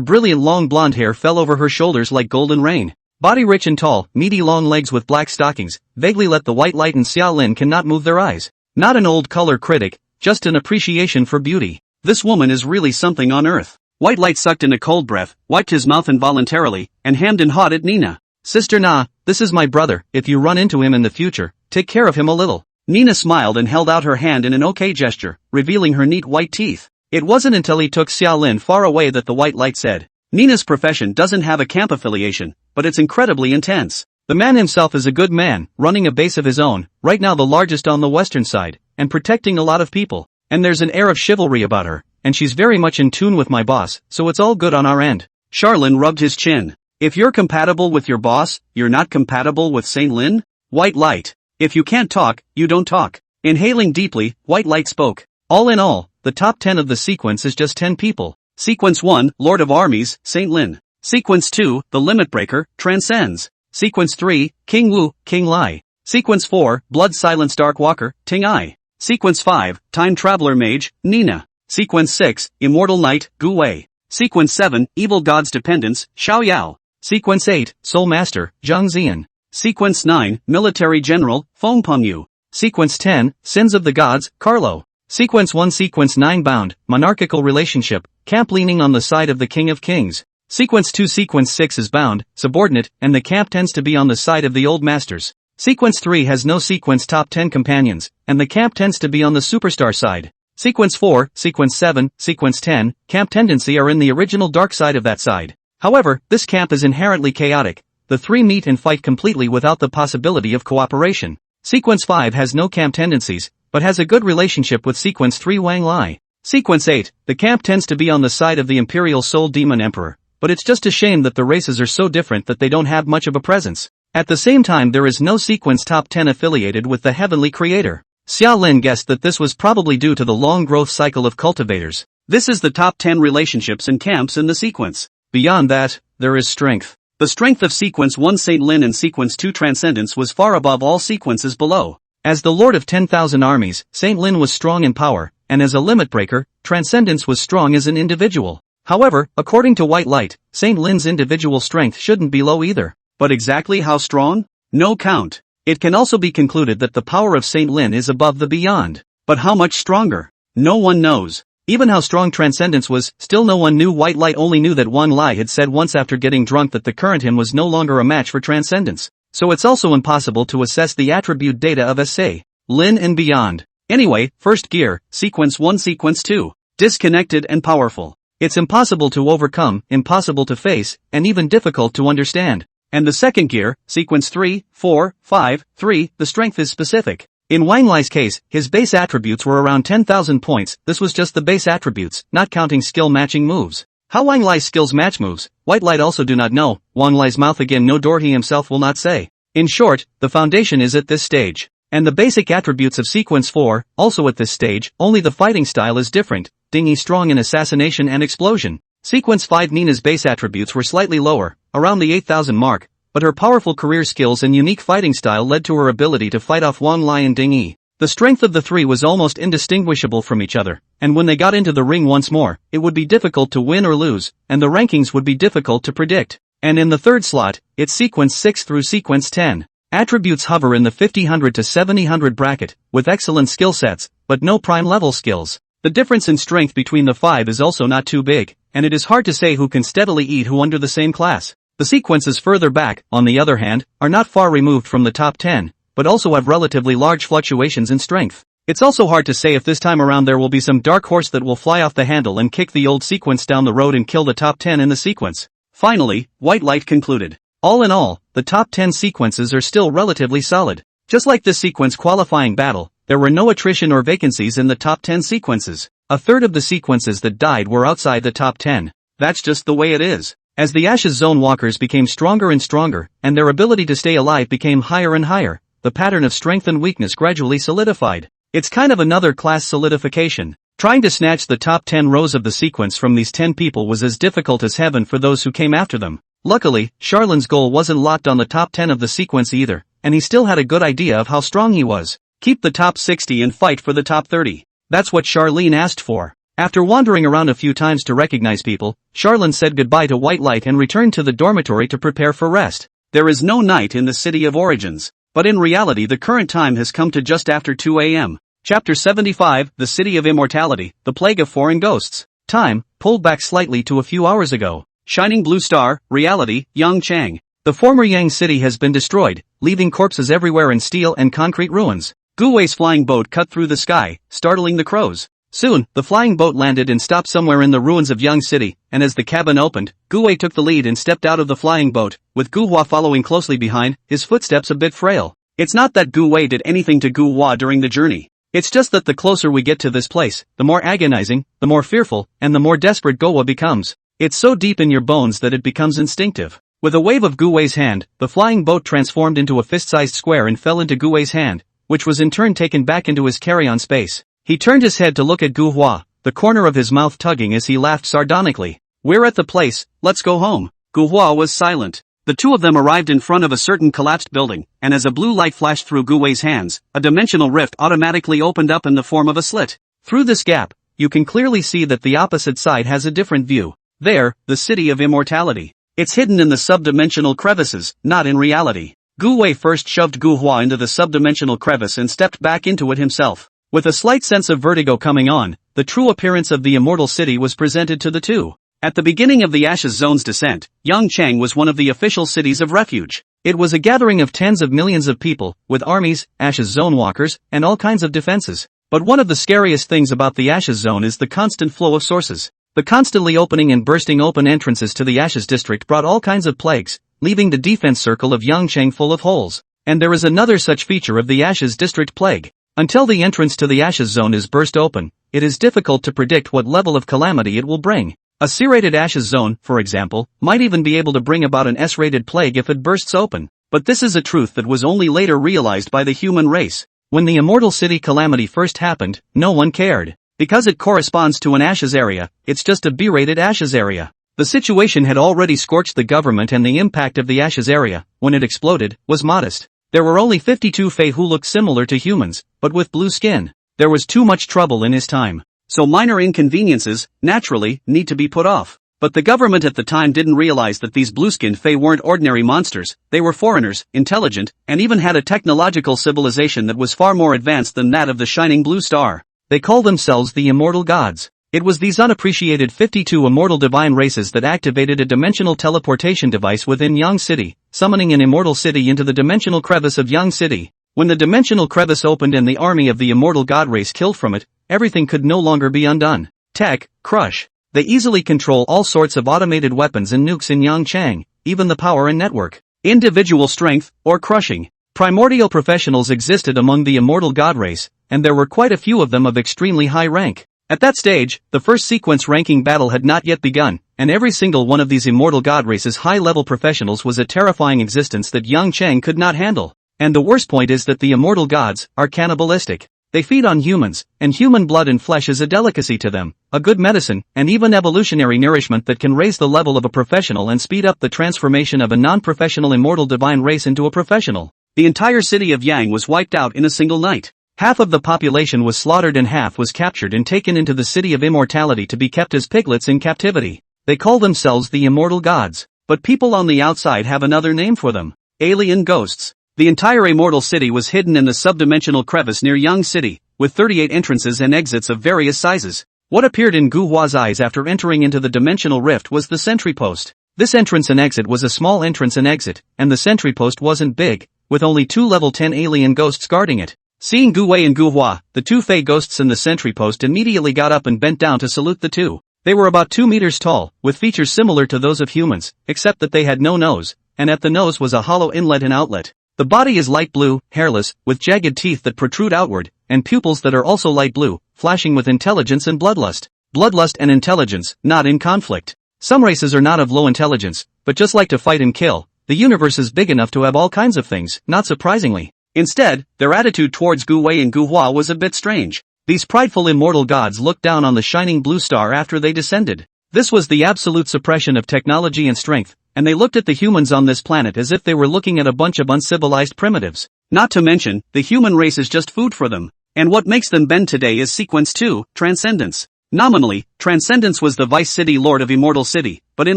brilliant long blonde hair fell over her shoulders like golden rain. Body rich and tall, meaty long legs with black stockings, vaguely let the White Light and Xiaolin cannot move their eyes. Not an old color critic, just an appreciation for beauty. This woman is really something on earth. White Light sucked in a cold breath, wiped his mouth involuntarily, and hammed and hawed at Nina. Sister Na, this is my brother, if you run into him in the future, take care of him a little. Nina smiled and held out her hand in an okay gesture, revealing her neat white teeth. It wasn't until he took Xiaolin far away that the White Light said, Nina's profession doesn't have a camp affiliation, but it's incredibly intense. The man himself is a good man, running a base of his own, right now the largest on the western side, and protecting a lot of people. And there's an air of chivalry about her, and she's very much in tune with my boss, so it's all good on our end. Charlin rubbed his chin. If you're compatible with your boss, you're not compatible with Saint Lin? White Light. If you can't talk, you don't talk. Inhaling deeply, White Light spoke. All in all, the top 10 of the sequence is just 10 people. Sequence 1, Lord of Armies, Saint Lin. Sequence 2, The Limit Breaker, Transcends. Sequence 3, King Wu, King Lai. Sequence 4, Blood Silence Dark Walker, Ting Ai. Sequence 5, Time Traveler Mage, Nina. Sequence 6, Immortal Knight, Gu Wei. Sequence 7, Evil God's Dependence, Xiao Yao. Sequence 8, Soul Master, Zhang Zian. Sequence 9, Military General, Feng Pengyu. Sequence 10, Sins of the Gods, Carlo. Sequence 1 Sequence 9 Bound, Monarchical Relationship, Camp leaning on the side of the King of Kings. Sequence 2 Sequence 6 is Bound, Subordinate, and the camp tends to be on the side of the Old Masters. Sequence 3 has no sequence top 10 companions, and the camp tends to be on the Superstar side. Sequence 4, Sequence 7, Sequence 10, camp tendency are in the original dark side of that side. However, this camp is inherently chaotic. The 3 meet and fight completely without the possibility of cooperation. Sequence 5 has no camp tendencies, but has a good relationship with Sequence 3 Wang Lai. Sequence 8, the camp tends to be on the side of the Imperial Soul Demon Emperor, but it's just a shame that the races are so different that they don't have much of a presence. At the same time there is no sequence top 10 affiliated with the Heavenly Creator. Xiaolin guessed that this was probably due to the long growth cycle of cultivators. This is the top 10 relationships and camps in the sequence. Beyond that, there is strength. The strength of Sequence 1 Saint Lin and Sequence 2 Transcendence was far above all sequences below. As the lord of 10,000 armies, Saint Lin was strong in power, and as a limit breaker, Transcendence was strong as an individual. However, according to White Light, Saint Lin's individual strength shouldn't be low either. But exactly how strong? No count. It can also be concluded that the power of Saint Lin is above the beyond. But how much stronger? No one knows. Even how strong Transcendence was, still no one knew. White Light only knew that Wang Lai had said once after getting drunk that the current him was no longer a match for Transcendence. So it's also impossible to assess the attribute data of SA, Lin and beyond. Anyway, first gear, Sequence 1 Sequence 2. Disconnected and powerful. It's impossible to overcome, impossible to face, and even difficult to understand. And the second gear, Sequence 3, 4, 5, 3, the strength is specific. In Wang Lai's case, his base attributes were around 10,000 points. This was just the base attributes, not counting skill matching moves. How Wang Lai's skills match moves, White Light also do not know. Wang Lai's mouth again no door he himself will not say. In short, the foundation is at this stage. And the basic attributes of Sequence 4, also at this stage, only the fighting style is different. Dingy strong in assassination and explosion. Sequence 5 Nina's base attributes were slightly lower, around the 8,000 mark, but her powerful career skills and unique fighting style led to her ability to fight off Wang Lai and Ding Yi. The strength of the three was almost indistinguishable from each other, and when they got into the ring once more, it would be difficult to win or lose, and the rankings would be difficult to predict. And in the third slot, it's Sequence 6 through Sequence 10. Attributes hover in the 50-100 to 70-100 bracket, with excellent skill sets, but no prime level skills. The difference in strength between the five is also not too big, and it is hard to say who can steadily eat who under the same class. The sequences further back, on the other hand, are not far removed from the top 10, but also have relatively large fluctuations in strength. It's also hard to say if this time around there will be some dark horse that will fly off the handle and kick the old sequence down the road and kill the top 10 in the sequence. Finally, White Light concluded. All in all, the top 10 sequences are still relatively solid. Just like this sequence qualifying battle, there were no attrition or vacancies in the top 10 sequences. A third of the sequences that died were outside the top 10. That's just the way it is. As the Ashes Zone walkers became stronger and stronger, and their ability to stay alive became higher and higher, the pattern of strength and weakness gradually solidified. It's kind of another class solidification. Trying to snatch the top 10 rows of the sequence from these 10 people was as difficult as heaven for those who came after them. Luckily, Charlin's goal wasn't locked on the top 10 of the sequence either, and he still had a good idea of how strong he was. Keep the top 60 and fight for the top 30. That's what Charlene asked for. After wandering around a few times to recognize people, Charlene said goodbye to White Light and returned to the dormitory to prepare for rest. There is no night in the City of Origins, but in reality the current time has come to just after 2 a.m. Chapter 75, The City of Immortality, The Plague of Foreign Ghosts. Time, pulled back slightly to a few hours ago. Shining Blue Star, reality, Yangchang. The former Yang City has been destroyed, leaving corpses everywhere in steel and concrete ruins. Gu Wei's flying boat cut through the sky, startling the crows. Soon, the flying boat landed and stopped somewhere in the ruins of Yang City, and as the cabin opened, Gu Wei took the lead and stepped out of the flying boat, with Gu Hua following closely behind, his footsteps a bit frail. It's not that Gu Wei did anything to Gu Hua during the journey. It's just that the closer we get to this place, the more agonizing, the more fearful, and the more desperate Gu Hua becomes. It's so deep in your bones that it becomes instinctive. With a wave of Gu Wei's hand, the flying boat transformed into a fist-sized square and fell into Gu Wei's hand, which was in turn taken back into his carry-on space. He turned his head to look at Gu Hua, the corner of his mouth tugging as he laughed sardonically. "We're at the place, let's go home." Gu Hua was silent. The two of them arrived in front of a certain collapsed building, and as a blue light flashed through Gu Wei's hands, a dimensional rift automatically opened up in the form of a slit. Through this gap, you can clearly see that the opposite side has a different view. There, the City of Immortality. It's hidden in the subdimensional crevices, not in reality. Gu Wei first shoved Gu Hua into the subdimensional crevice and stepped back into it himself. With a slight sense of vertigo coming on, the true appearance of the immortal city was presented to the two. At the beginning of the Ashes Zone's descent, Yangchang was one of the official cities of refuge. It was a gathering of tens of millions of people, with armies, Ashes Zone walkers, and all kinds of defenses. But one of the scariest things about the Ashes Zone is the constant flow of sources. The constantly opening and bursting open entrances to the Ashes district brought all kinds of plagues, leaving the defense circle of Yangchang full of holes. And there is another such feature of the Ashes district plague. Until the entrance to the Ashes Zone is burst open, it is difficult to predict what level of calamity it will bring. A C-rated Ashes Zone, for example, might even be able to bring about an S-rated plague if it bursts open. But this is a truth that was only later realized by the human race. When the Immortal City calamity first happened, no one cared. Because it corresponds to an Ashes area, it's just a B-rated Ashes area. The situation had already scorched the government, and the impact of the ashes area, when it exploded, was modest. There were only 52 Fae who looked similar to humans, but with blue skin. There was too much trouble in his time. So minor inconveniences, naturally, need to be put off. But the government at the time didn't realize that these blue-skinned Fae weren't ordinary monsters. They were foreigners, intelligent, and even had a technological civilization that was far more advanced than that of the shining blue star. They called themselves the immortal gods. It was these unappreciated 52 immortal divine races that activated a dimensional teleportation device within Yang City, summoning an immortal city into the dimensional crevice of Yang City. When the dimensional crevice opened and the army of the immortal god race killed from it, everything could no longer be undone. Tech, crush. They easily control all sorts of automated weapons and nukes in Yangchang, even the power and network. Individual strength, or crushing. Primordial professionals existed among the immortal god race, and there were quite a few of them of extremely high rank. At that stage, the first sequence ranking battle had not yet begun, and every single one of these immortal god race's high-level professionals was a terrifying existence that Yangchang could not handle. And the worst point is that the immortal gods are cannibalistic. They feed on humans, and human blood and flesh is a delicacy to them, a good medicine, and even evolutionary nourishment that can raise the level of a professional and speed up the transformation of a non-professional immortal divine race into a professional. The entire city of Yang was wiped out in a single night. Half of the population was slaughtered and half was captured and taken into the city of immortality to be kept as piglets in captivity. They call themselves the immortal gods, but people on the outside have another name for them: alien ghosts. The entire immortal city was hidden in the subdimensional crevice near Yang City, with 38 entrances and exits of various sizes. What appeared in Gu Hua's eyes after entering into the dimensional rift was the sentry post. This entrance and exit was a small entrance and exit, and the sentry post wasn't big, with only 2 level 10 alien ghosts guarding it. Seeing Gu Wei and Gu Hua, the 2 Fey ghosts in the sentry post immediately got up and bent down to salute the two. They were about 2 meters tall, with features similar to those of humans, except that they had no nose, and at the nose was a hollow inlet and outlet. The body is light blue, hairless, with jagged teeth that protrude outward, and pupils that are also light blue, flashing with intelligence and bloodlust. Bloodlust and intelligence, not in conflict. Some races are not of low intelligence, but just like to fight and kill. The universe is big enough to have all kinds of things, not surprisingly. Instead, their attitude towards Gu Wei and Gu Hua was a bit strange. These prideful immortal gods looked down on the shining blue star after they descended. This was the absolute suppression of technology and strength, and they looked at the humans on this planet as if they were looking at a bunch of uncivilized primitives. Not to mention, the human race is just food for them. And what makes them bend today is Sequence 2, Transcendence. Nominally, Transcendence was the Vice City Lord of Immortal City, but in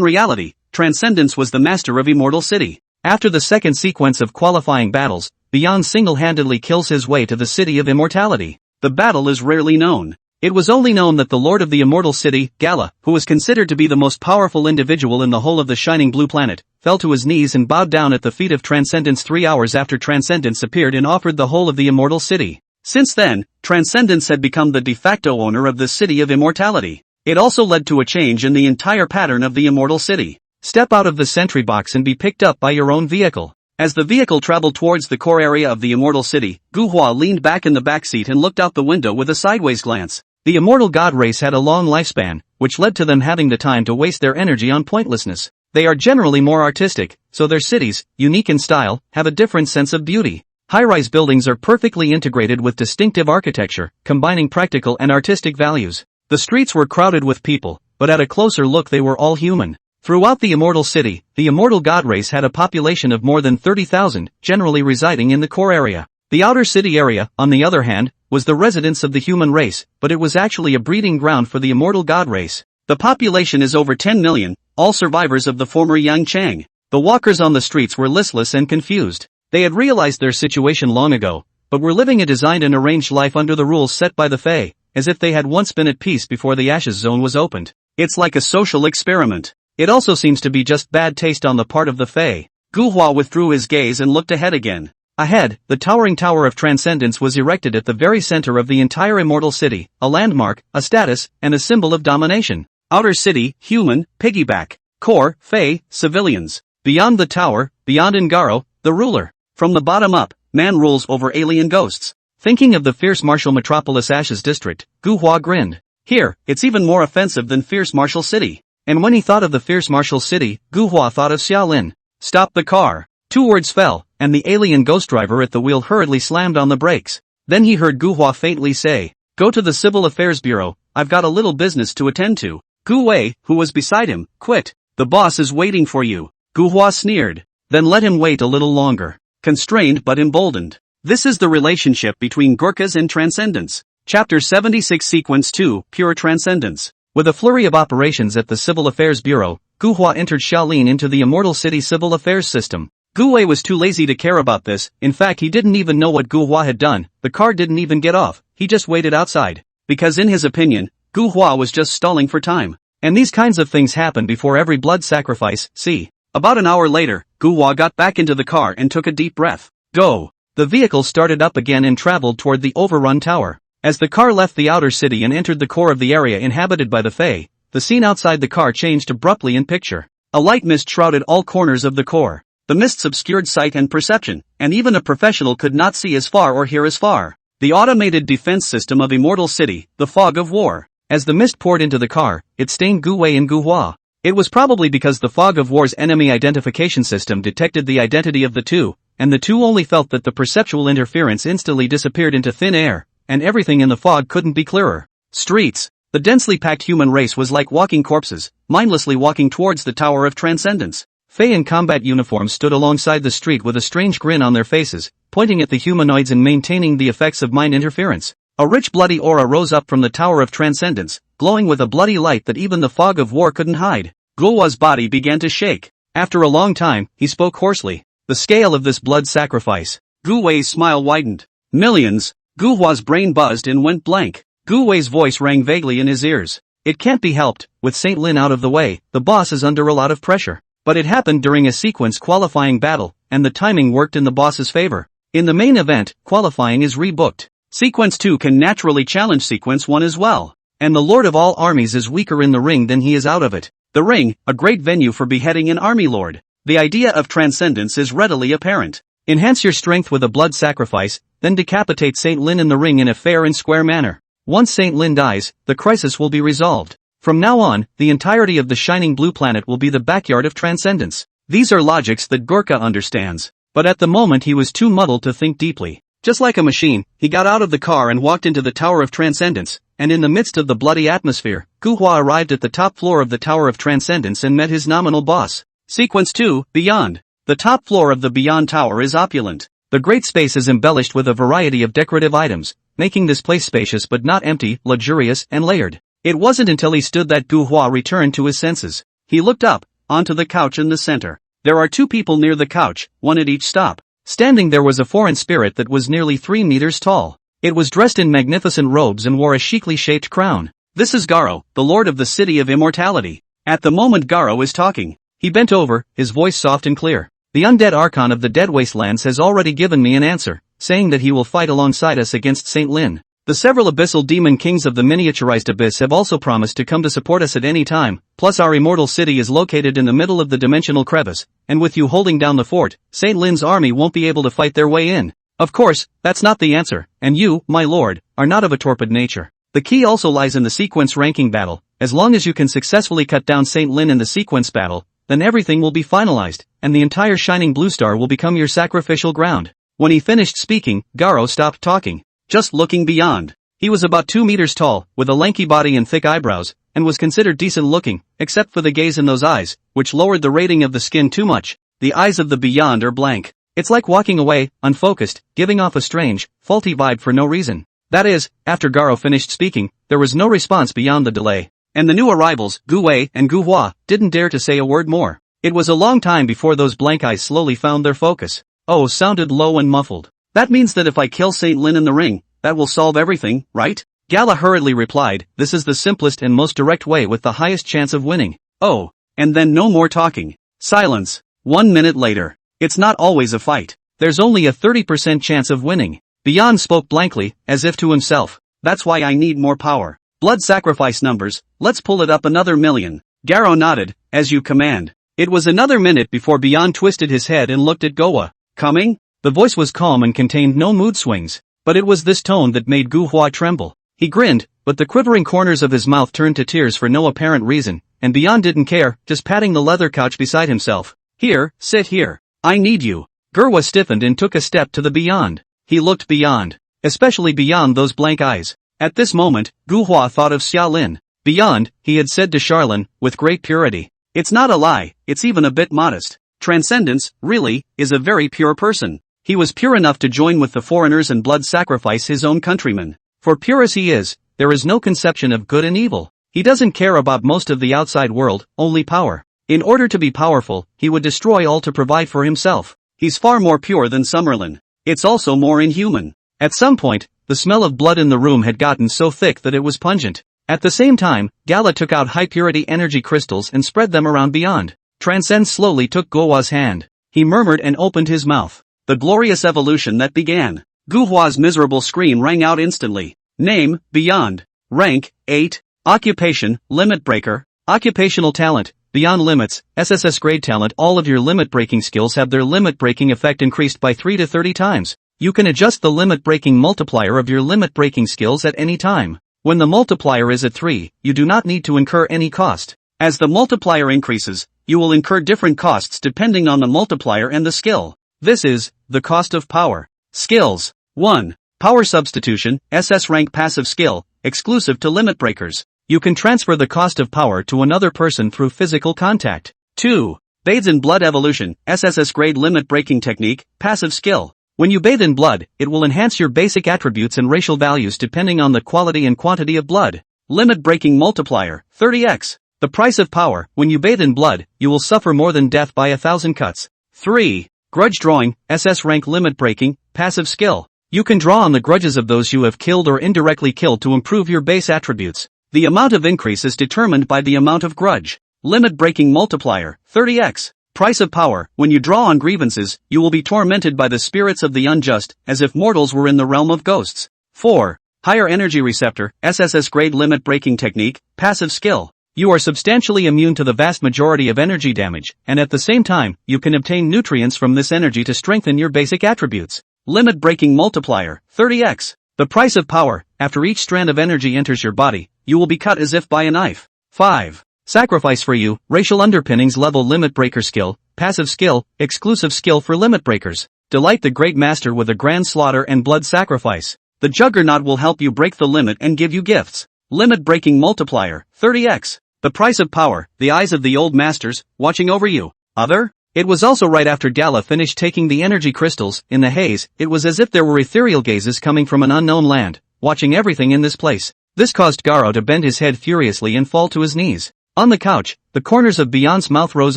reality, Transcendence was the Master of Immortal City. After the second sequence of qualifying battles, Beyond single-handedly kills his way to the City of Immortality. The battle is rarely known. It was only known that the Lord of the Immortal City, Gala, who was considered to be the most powerful individual in the whole of the shining blue planet, fell to his knees and bowed down at the feet of Transcendence 3 hours after Transcendence appeared and offered the whole of the Immortal City. Since then, Transcendence had become the de facto owner of the City of Immortality. It also led to a change in the entire pattern of the Immortal City. Step out of the sentry box and be picked up by your own vehicle. As the vehicle traveled towards the core area of the Immortal City, Gu Hua leaned back in the backseat and looked out the window with a sideways glance. The immortal god race had a long lifespan, which led to them having the time to waste their energy on pointlessness. They are generally more artistic, so their cities, unique in style, have a different sense of beauty. High-rise buildings are perfectly integrated with distinctive architecture, combining practical and artistic values. The streets were crowded with people, but at a closer look they were all human. Throughout the Immortal City, the immortal god race had a population of more than 30,000, generally residing in the core area. The outer city area, on the other hand, was the residence of the human race, but it was actually a breeding ground for the immortal god race. The population is over 10 million, all survivors of the former Yangchang. The walkers on the streets were listless and confused. They had realized their situation long ago, but were living a designed and arranged life under the rules set by the Fae, as if they had once been at peace before the Ashes Zone was opened. It's like a social experiment. It also seems to be just bad taste on the part of the Fae. Gu Hua withdrew his gaze and looked ahead again. Ahead, the towering Tower of Transcendence was erected at the very center of the entire Immortal City, a landmark, a status, and a symbol of domination. Outer city, human, piggyback. Core, Fae, civilians. Beyond the tower, beyond Ngaro, the ruler. From the bottom up, man rules over alien ghosts. Thinking of the fierce martial metropolis Ashes District, Gu Hua grinned. Here, it's even more offensive than fierce martial city. And when he thought of the fierce martial city, Gu Hua thought of Xiaolin. Stop the car. 2 words fell, and the alien ghost driver at the wheel hurriedly slammed on the brakes. Then he heard Gu Hua faintly say, "Go to the Civil Affairs Bureau, I've got a little business to attend to." Gu Wei, who was beside him, quit. The boss is waiting for you. Gu Hua sneered. Then let him wait a little longer. Constrained but emboldened. This is the relationship between Gurkhas and Transcendence. Chapter 76 Sequence 2, Pure Transcendence. With a flurry of operations at the Civil Affairs Bureau, Gu Hua entered Shaolin into the Immortal City Civil Affairs system. Gu Wei was too lazy to care about this. In fact, he didn't even know what Gu Hua had done. The car didn't even get off. He just waited outside. Because in his opinion, Gu Hua was just stalling for time. And these kinds of things happen before every blood sacrifice, see. About an hour later, Gu Hua got back into the car and took a deep breath. Go! The vehicle started up again and traveled toward the overrun tower. As the car left the outer city and entered the core of the area inhabited by the Fae, the scene outside the car changed abruptly in picture. A light mist shrouded all corners of the core. The mists obscured sight and perception, and even a professional could not see as far or hear as far. The automated defense system of Immortal City, the fog of war. As the mist poured into the car, it stained Gu Wei and Gu Hua. It was probably because the fog of war's enemy identification system detected the identity of the two, and the two only felt that the perceptual interference instantly disappeared into thin air, and everything in the fog couldn't be clearer. Streets. The densely packed human race was like walking corpses, mindlessly walking towards the Tower of Transcendence. Fae in combat uniforms stood alongside the street with a strange grin on their faces, pointing at the humanoids and maintaining the effects of mind interference. A rich bloody aura rose up from the Tower of Transcendence, glowing with a bloody light that even the fog of war couldn't hide. Gu Hua's body began to shake. After a long time, he spoke hoarsely. The scale of this blood sacrifice. Gu Wei's smile widened. Millions. Gu Hua's brain buzzed and went blank. Gu Wei's voice rang vaguely in his ears. It can't be helped, with Saint Lin out of the way, the boss is under a lot of pressure. But it happened during a sequence qualifying battle, and the timing worked in the boss's favor. In the main event, qualifying is rebooked. Sequence 2 can naturally challenge Sequence 1 as well. And the Lord of all armies is weaker in the ring than he is out of it. The ring, a great venue for beheading an army lord. The idea of transcendence is readily apparent. Enhance your strength with a blood sacrifice, then decapitate Saint Lin in the ring in a fair and square manner. Once Saint Lin dies, the crisis will be resolved. From now on, the entirety of the shining blue planet will be the backyard of transcendence. These are logics that Gurkha understands. But at the moment he was too muddled to think deeply. Just like a machine, he got out of the car and walked into the Tower of Transcendence, and in the midst of the bloody atmosphere, Gu Hua arrived at the top floor of the Tower of Transcendence and met his nominal boss. Sequence 2, Beyond. The top floor of the Beyond Tower is opulent. The great space is embellished with a variety of decorative items, making this place spacious but not empty, luxurious, and layered. It wasn't until he stood that Gu Hua returned to his senses. He looked up, onto the couch in the center. There are two people near the couch, one at each stop. Standing there was a foreign spirit that was nearly 3 meters tall. It was dressed in magnificent robes and wore a chicly shaped crown. This is Garo, the lord of the city of immortality. At the moment Garo is talking. He bent over, his voice soft and clear. The undead Archon of the Dead Wastelands has already given me an answer, saying that he will fight alongside us against Saint Lin. The several abyssal demon kings of the miniaturized abyss have also promised to come to support us at any time, plus our immortal city is located in the middle of the dimensional crevice, and with you holding down the fort, Saint Lin's army won't be able to fight their way in. Of course, that's not the answer, and you, my lord, are not of a torpid nature. The key also lies in the sequence ranking battle. As long as you can successfully cut down Saint Lin in the sequence battle, then everything will be finalized, and the entire shining blue star will become your sacrificial ground. When he finished speaking, Garo stopped talking. Just looking beyond. He was about 2 meters tall, with a lanky body and thick eyebrows, and was considered decent looking, except for the gaze in those eyes, which lowered the rating of the skin too much. The eyes of the beyond are blank. It's like walking away, unfocused, giving off a strange, faulty vibe for no reason. That is, after Garo finished speaking, there was no response beyond the delay. And the new arrivals, Gu Wei and Gu Hua, didn't dare to say a word more. It was a long time before those blank eyes slowly found their focus. Oh, sounded low and muffled. That means that if I kill Saint Lin in the ring, that will solve everything, right? Gala hurriedly replied, this is the simplest and most direct way with the highest chance of winning. Oh, and then no more talking. Silence. 1 minute later. It's not always a fight. There's only a 30% chance of winning. Beyond spoke blankly, as if to himself. That's why I need more power. Blood sacrifice numbers, let's pull it up another million. Garo nodded, as you command. It was another minute before Beyond twisted his head and looked at Goa. Coming? The voice was calm and contained no mood swings. But it was this tone that made Gu Hua tremble. He grinned, but the quivering corners of his mouth turned to tears for no apparent reason, and Beyond didn't care, just patting the leather couch beside himself. Here, sit here. I need you. Gurwa stiffened and took a step to the Beyond. He looked beyond. Especially beyond those blank eyes. At this moment, Gu Hua thought of Xia Lin. Beyond, he had said to Charlene, with great purity. It's not a lie, it's even a bit modest. Transcendence, really, is a very pure person. He was pure enough to join with the foreigners and blood sacrifice his own countrymen. For pure as he is, there is no conception of good and evil. He doesn't care about most of the outside world, only power. In order to be powerful, he would destroy all to provide for himself. He's far more pure than Summerlin. It's also more inhuman. At some point, the smell of blood in the room had gotten so thick that it was pungent. At the same time, Gala took out high-purity energy crystals and spread them around beyond. Transcend slowly took Guohua's hand. He murmured and opened his mouth. The glorious evolution that began. Guohua's miserable scream rang out instantly. Name, Beyond. Rank, 8. Occupation, Limit Breaker. Occupational talent, Beyond Limits, SSS grade talent. All of your limit-breaking skills have their limit-breaking effect increased by 3 to 30 times. You can adjust the limit-breaking multiplier of your limit-breaking skills at any time. When the multiplier is at 3, you do not need to incur any cost. As the multiplier increases, you will incur different costs depending on the multiplier and the skill. This is the cost of power. Skills. 1. Power Substitution, SS rank passive skill, exclusive to limit breakers. You can transfer the cost of power to another person through physical contact. 2. Bathes in Blood Evolution, SSS grade limit breaking technique, passive skill. When you bathe in blood, it will enhance your basic attributes and racial values depending on the quality and quantity of blood. Limit breaking multiplier, 30x. The price of power. When you bathe in blood, you will suffer more than death by 1,000 cuts. 3. Grudge Drawing, SS rank limit breaking, passive skill. You can draw on the grudges of those you have killed or indirectly killed to improve your base attributes. The amount of increase is determined by the amount of grudge. Limit breaking multiplier, 30x. Price of power. When you draw on grievances, you will be tormented by the spirits of the unjust, as if mortals were in the realm of ghosts. 4. Higher Energy Receptor, SSS grade limit breaking technique, passive skill. You are substantially immune to the vast majority of energy damage, and at the same time, you can obtain nutrients from this energy to strengthen your basic attributes. Limit breaking multiplier, 30x. The price of power. After each strand of energy enters your body, you will be cut as if by a knife. 5. Sacrifice for you, Racial Underpinnings level limit breaker skill, passive skill, exclusive skill for limit breakers. Delight the Great Master with a grand slaughter and blood sacrifice. The Juggernaut will help you break the limit and give you gifts. Limit breaking multiplier, 30x. The price of power, the eyes of the old masters, watching over you. Other? It was also right after Gala finished taking the energy crystals. In the haze, it was as if there were ethereal gazes coming from an unknown land, watching everything in this place. This caused Garo to bend his head furiously and fall to his knees. On the couch, the corners of Beyond's mouth rose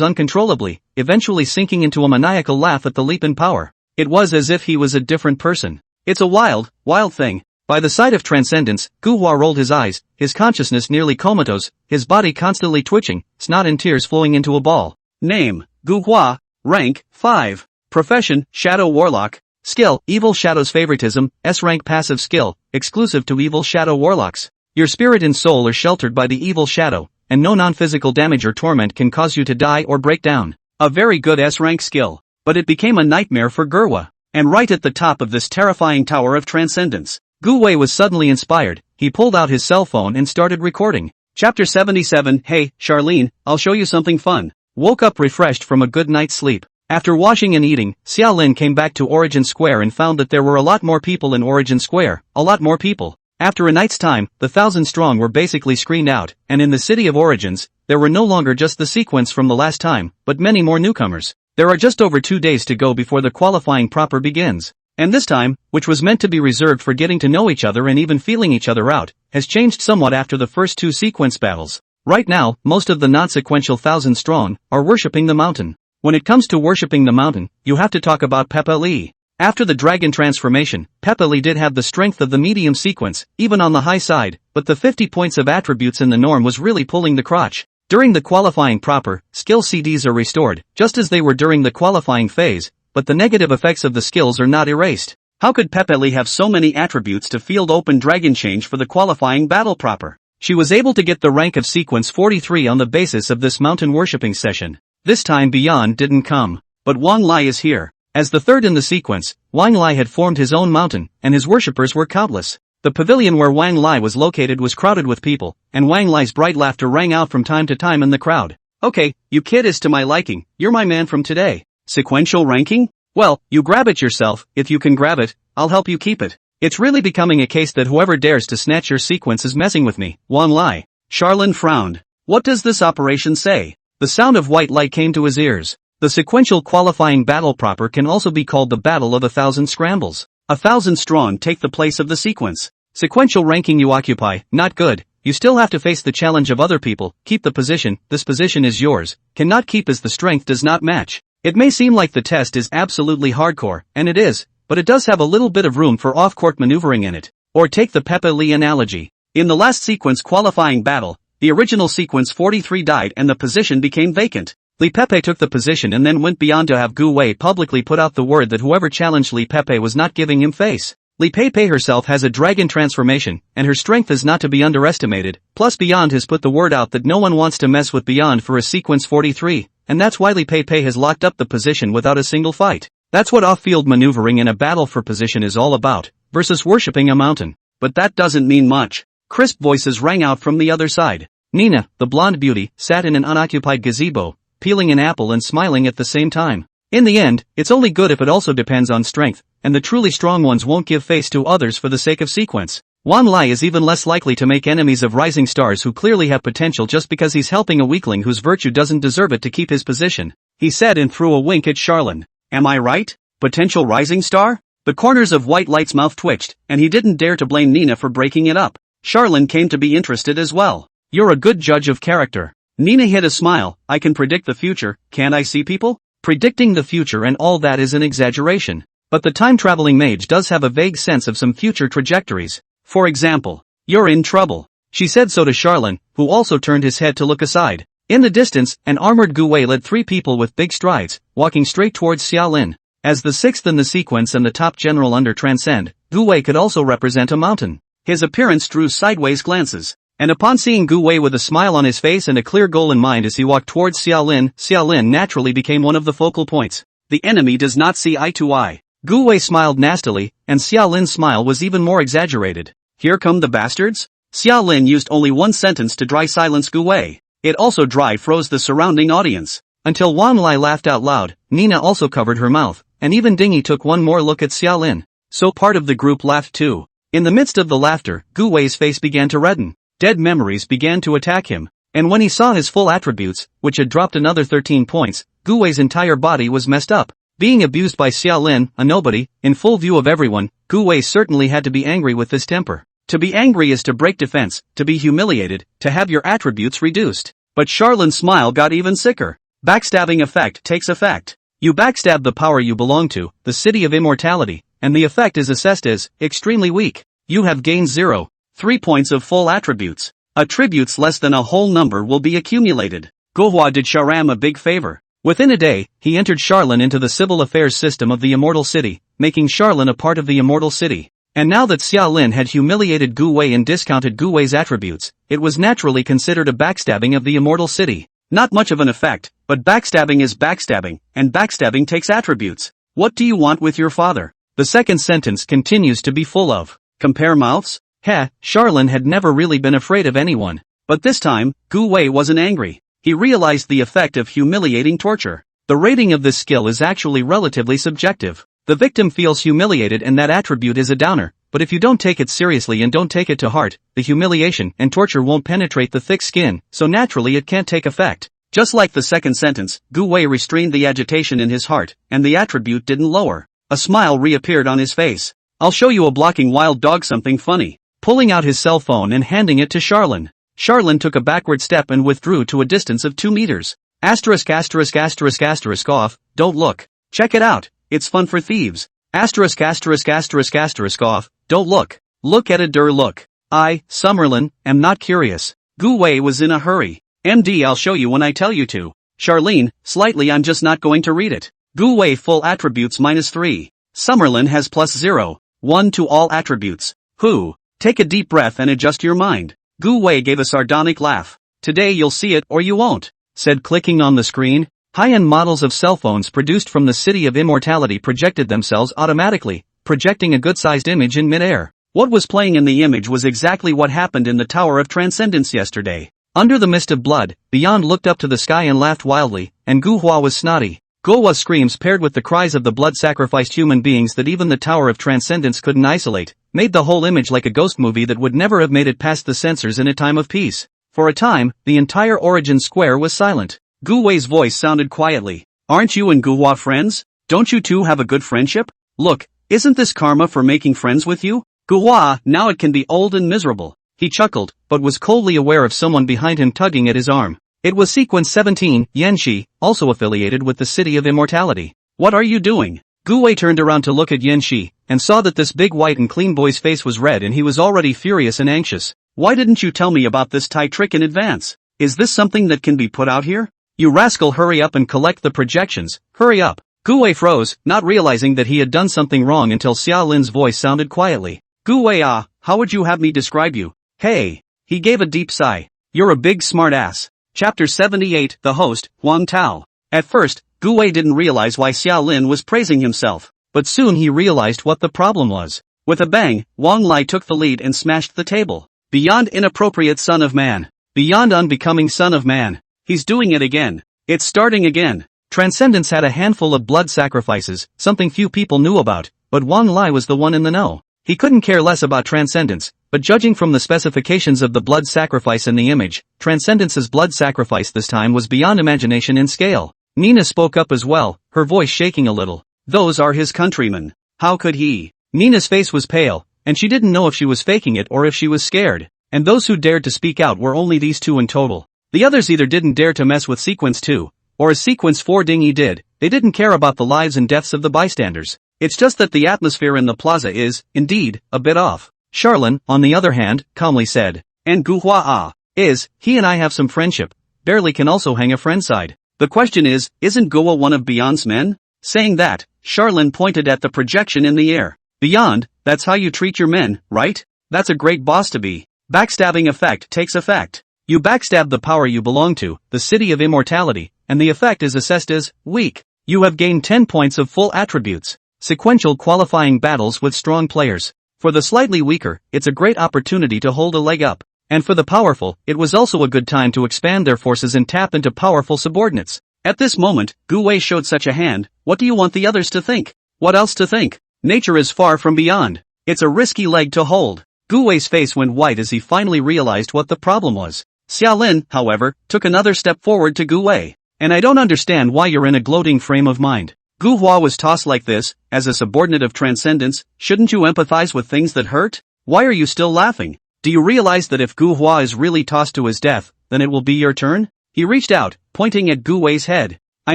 uncontrollably, eventually sinking into a maniacal laugh at the leap in power. It was as if he was a different person. It's a wild, wild thing. By the sight of transcendence, Guhua rolled his eyes, his consciousness nearly comatose, his body constantly twitching, snot and tears flowing into a ball. Name, Guhua. Rank, 5. Profession, Shadow Warlock. Skill, Evil Shadow's Favoritism, S-rank passive skill, exclusive to Evil Shadow Warlocks. Your spirit and soul are sheltered by the Evil Shadow, and no non-physical damage or torment can cause you to die or break down. A very good S-rank skill, but it became a nightmare for Gurwa. And right at the top of this terrifying tower of transcendence, Gu Wei was suddenly inspired. He pulled out his cell phone and started recording. Chapter 77. Hey, Charlene, I'll show you something fun. Woke up refreshed from a good night's sleep. After washing and eating, Xiao Lin came back to Origin Square and found that there were a lot more people in Origin Square, a lot more people. After a night's time, the 1,000 strong were basically screened out, and in the City of Origins, there were no longer just the sequence from the last time, but many more newcomers. There are just over 2 days to go before the qualifying proper begins. And this time, which was meant to be reserved for getting to know each other and even feeling each other out, has changed somewhat after the first 2 sequence battles. Right now, most of the non-sequential 1,000 strong are worshipping the mountain. When it comes to worshipping the mountain, you have to talk about Peppa Lee. After the dragon transformation, Peppa Lee did have the strength of the medium sequence, even on the high side, but the 50 points of attributes in the norm was really pulling the crotch. During the qualifying proper, skill CDs are restored, just as they were during the qualifying phase, but the negative effects of the skills are not erased. How could Peppa Lee have so many attributes to field open dragon change for the qualifying battle proper? She was able to get the rank of sequence 43 on the basis of this mountain worshipping session. This time Beyond didn't come, but Wang Lai is here. As the third in the sequence, Wang Lai had formed his own mountain, and his worshippers were countless. The pavilion where Wang Lai was located was crowded with people, and Wang Lai's bright laughter rang out from time to time in the crowd. Okay, you kid is to my liking, you're my man from today. Sequential ranking? Well, you grab it yourself. If you can grab it, I'll help you keep it. It's really becoming a case that whoever dares to snatch your sequence is messing with me, Wang Lai. Charlene frowned. What does this operation say? The sound of white light came to his ears. The sequential qualifying battle proper can also be called the Battle of 1,000 Scrambles. 1,000 strong take the place of the sequence. Sequential ranking you occupy, not good. You still have to face the challenge of other people, keep the position, this position is yours, cannot keep as the strength does not match. It may seem like the test is absolutely hardcore, and it is, but it does have a little bit of room for off-court maneuvering in it. Or take the Pepe Lee analogy. In the last sequence qualifying battle, the original sequence 43 died and the position became vacant. Li Pepe took the position and then went beyond to have Gu Wei publicly put out the word that whoever challenged Li Pepe was not giving him face. Li Pepe herself has a dragon transformation, and her strength is not to be underestimated, plus Beyond has put the word out that no one wants to mess with Beyond for a sequence 43, and that's why Li Pepe has locked up the position without a single fight. That's what off-field maneuvering in a battle for position is all about, versus worshipping a mountain. But that doesn't mean much. Crisp voices rang out from the other side. Nina, the blonde beauty, sat in an unoccupied gazebo, peeling an apple and smiling at the same time. In the end, it's only good if it also depends on strength, and the truly strong ones won't give face to others for the sake of sequence. Wan Lai is even less likely to make enemies of rising stars who clearly have potential just because he's helping a weakling whose virtue doesn't deserve it to keep his position. He said and threw a wink at Charlene. Am I right? Potential rising star? The corners of White Light's mouth twitched, and he didn't dare to blame Nina for breaking it up. Charlene came to be interested as well. You're a good judge of character. Nina hid a smile. I can predict the future, can't I see people? Predicting the future and all that is an exaggeration. But the time-traveling mage does have a vague sense of some future trajectories. For example, you're in trouble. She said so to Charlene, who also turned his head to look aside. In the distance, an armored Gu Wei led 3 people with big strides, walking straight towards Xiaolin. As the 6th in the sequence and the top general under Transcend, Gu Wei could also represent a mountain. His appearance drew sideways glances. And upon seeing Gu Wei with a smile on his face and a clear goal in mind as he walked towards Xiaolin, Xiaolin naturally became one of the focal points. The enemy does not see eye to eye. Gu Wei smiled nastily, and Xiaolin's smile was even more exaggerated. Here come the bastards? Xiaolin used only one sentence to dry silence Gu Wei. It also dry froze the surrounding audience. Until Wan Lai laughed out loud, Nina also covered her mouth, and even Dingy took one more look at Xiaolin. So part of the group laughed too. In the midst of the laughter, Gu Wei's face began to redden. Dead memories began to attack him, and when he saw his full attributes, which had dropped another 13 points, Gu Wei's entire body was messed up. Being abused by Xiaolin, a nobody, in full view of everyone, Gu Wei certainly had to be angry with this temper. To be angry is to break defense, to be humiliated, to have your attributes reduced. But Charlene's smile got even sicker. Backstabbing effect takes effect. You backstab the power you belong to, the city of immortality, and the effect is assessed as extremely weak. You have gained 0.3 points of full attributes. Attributes less than a whole number will be accumulated. Guohua did Sharam a big favor. Within a day, he entered Charlene into the civil affairs system of the Immortal City, making Charlene a part of the Immortal City. And now that Xiaolin had humiliated Gu Wei and discounted Gu Wei's attributes, it was naturally considered a backstabbing of the Immortal City. Not much of an effect, but backstabbing is backstabbing, and backstabbing takes attributes. What do you want with your father? The second sentence continues to be full of compare mouths? Heh, Charlene had never really been afraid of anyone. But this time, Gu Wei wasn't angry. He realized the effect of humiliating torture. The rating of this skill is actually relatively subjective. The victim feels humiliated and that attribute is a downer, but if you don't take it seriously and don't take it to heart, the humiliation and torture won't penetrate the thick skin, so naturally it can't take effect. Just like the second sentence, Gu Wei restrained the agitation in his heart, and the attribute didn't lower. A smile reappeared on his face. I'll show you a blocking wild dog something funny. Pulling out his cell phone and handing it to Charlene. Charlene took a backward step and withdrew to a distance of 2 meters. Asterisk asterisk asterisk asterisk off, don't look. Check it out, it's fun for thieves. Asterisk asterisk asterisk asterisk off, don't look. Look at it look. I, Summerlin, am not curious. Gu Wei was in a hurry. MD I'll show you when I tell you to. Charlene, slightly I'm just not going to read it. Gu Wei full attributes -3. Summerlin has +0.1 to all attributes. Who? Take a deep breath and adjust your mind. Gu Wei gave a sardonic laugh. Today you'll see it or you won't, said clicking on the screen. High-end models of cell phones produced from the City of Immortality projected themselves automatically, projecting a good-sized image in mid-air. What was playing in the image was exactly what happened in the Tower of Transcendence yesterday. Under the mist of blood, Beyond looked up to the sky and laughed wildly, and Guhua was snotty. Guohua's screams paired with the cries of the blood-sacrificed human beings that even the Tower of Transcendence couldn't isolate, made the whole image like a ghost movie that would never have made it past the censors in a time of peace. For a time, the entire origin square was silent. Gu Wei's voice sounded quietly. Aren't you and Gu Hua friends? Don't you two have a good friendship? Look, isn't this karma for making friends with you? Gu Hua, now it can be old and miserable. He chuckled, but was coldly aware of someone behind him tugging at his arm. It was Sequence 17, Yanxi, also affiliated with the City of Immortality. What are you doing? Gu Wei turned around to look at Yanxi, and saw that this big white and clean boy's face was red and he was already furious and anxious. Why didn't you tell me about this tie trick in advance? Is this something that can be put out here? You rascal, hurry up and collect the projections, hurry up. Gu Wei froze, not realizing that he had done something wrong until Xiao Lin's voice sounded quietly. Gu Wei, how would you have me describe you? Hey. He gave a deep sigh. You're a big smart ass. Chapter 78, The Host, Huang Tao. At first, Gu Wei didn't realize why Xiao Lin was praising himself. But soon he realized what the problem was. With a bang, Wang Lai took the lead and smashed the table. Beyond inappropriate son of man. Beyond unbecoming son of man. He's doing it again. It's starting again. Transcendence had a handful of blood sacrifices, something few people knew about, but Wang Lai was the one in the know. He couldn't care less about Transcendence, but judging from the specifications of the blood sacrifice in the image, Transcendence's blood sacrifice this time was beyond imagination in scale. Nina spoke up as well, her voice shaking a little. Those are his countrymen. How could he? Nina's face was pale, and she didn't know if she was faking it or if she was scared, and those who dared to speak out were only these two in total. The others either didn't dare to mess with Sequence 2, or as Sequence 4 Dingy did, they didn't care about the lives and deaths of the bystanders. It's just that the atmosphere in the plaza is, indeed, a bit off. Charlene, on the other hand, calmly said. And Gu Hua he and I have some friendship, barely can also hang a friend side. The question is, isn't Gu Hua one of Beyond's men? Saying that, Charlene pointed at the projection in the air. Beyond, that's how you treat your men, right? That's a great boss to be. Backstabbing effect takes effect. You backstab the power you belong to, the City of Immortality, and the effect is assessed as weak. You have gained 10 points of full attributes. Sequential qualifying battles with strong players. For the slightly weaker, it's a great opportunity to hold a leg up. And for the powerful, it was also a good time to expand their forces and tap into powerful subordinates. At this moment, Gu Wei showed such a hand. What do you want the others to think? What else to think? Nature is far from beyond. It's a risky leg to hold. Gu Wei's face went white as he finally realized what the problem was. Xiao Lin, however, took another step forward to Gu Wei. And I don't understand why you're in a gloating frame of mind. Gu Hua was tossed like this, as a subordinate of Transcendence. Shouldn't you empathize with things that hurt? Why are you still laughing? Do you realize that if Gu Hua is really tossed to his death, then it will be your turn? He reached out, pointing at Gu Wei's head. I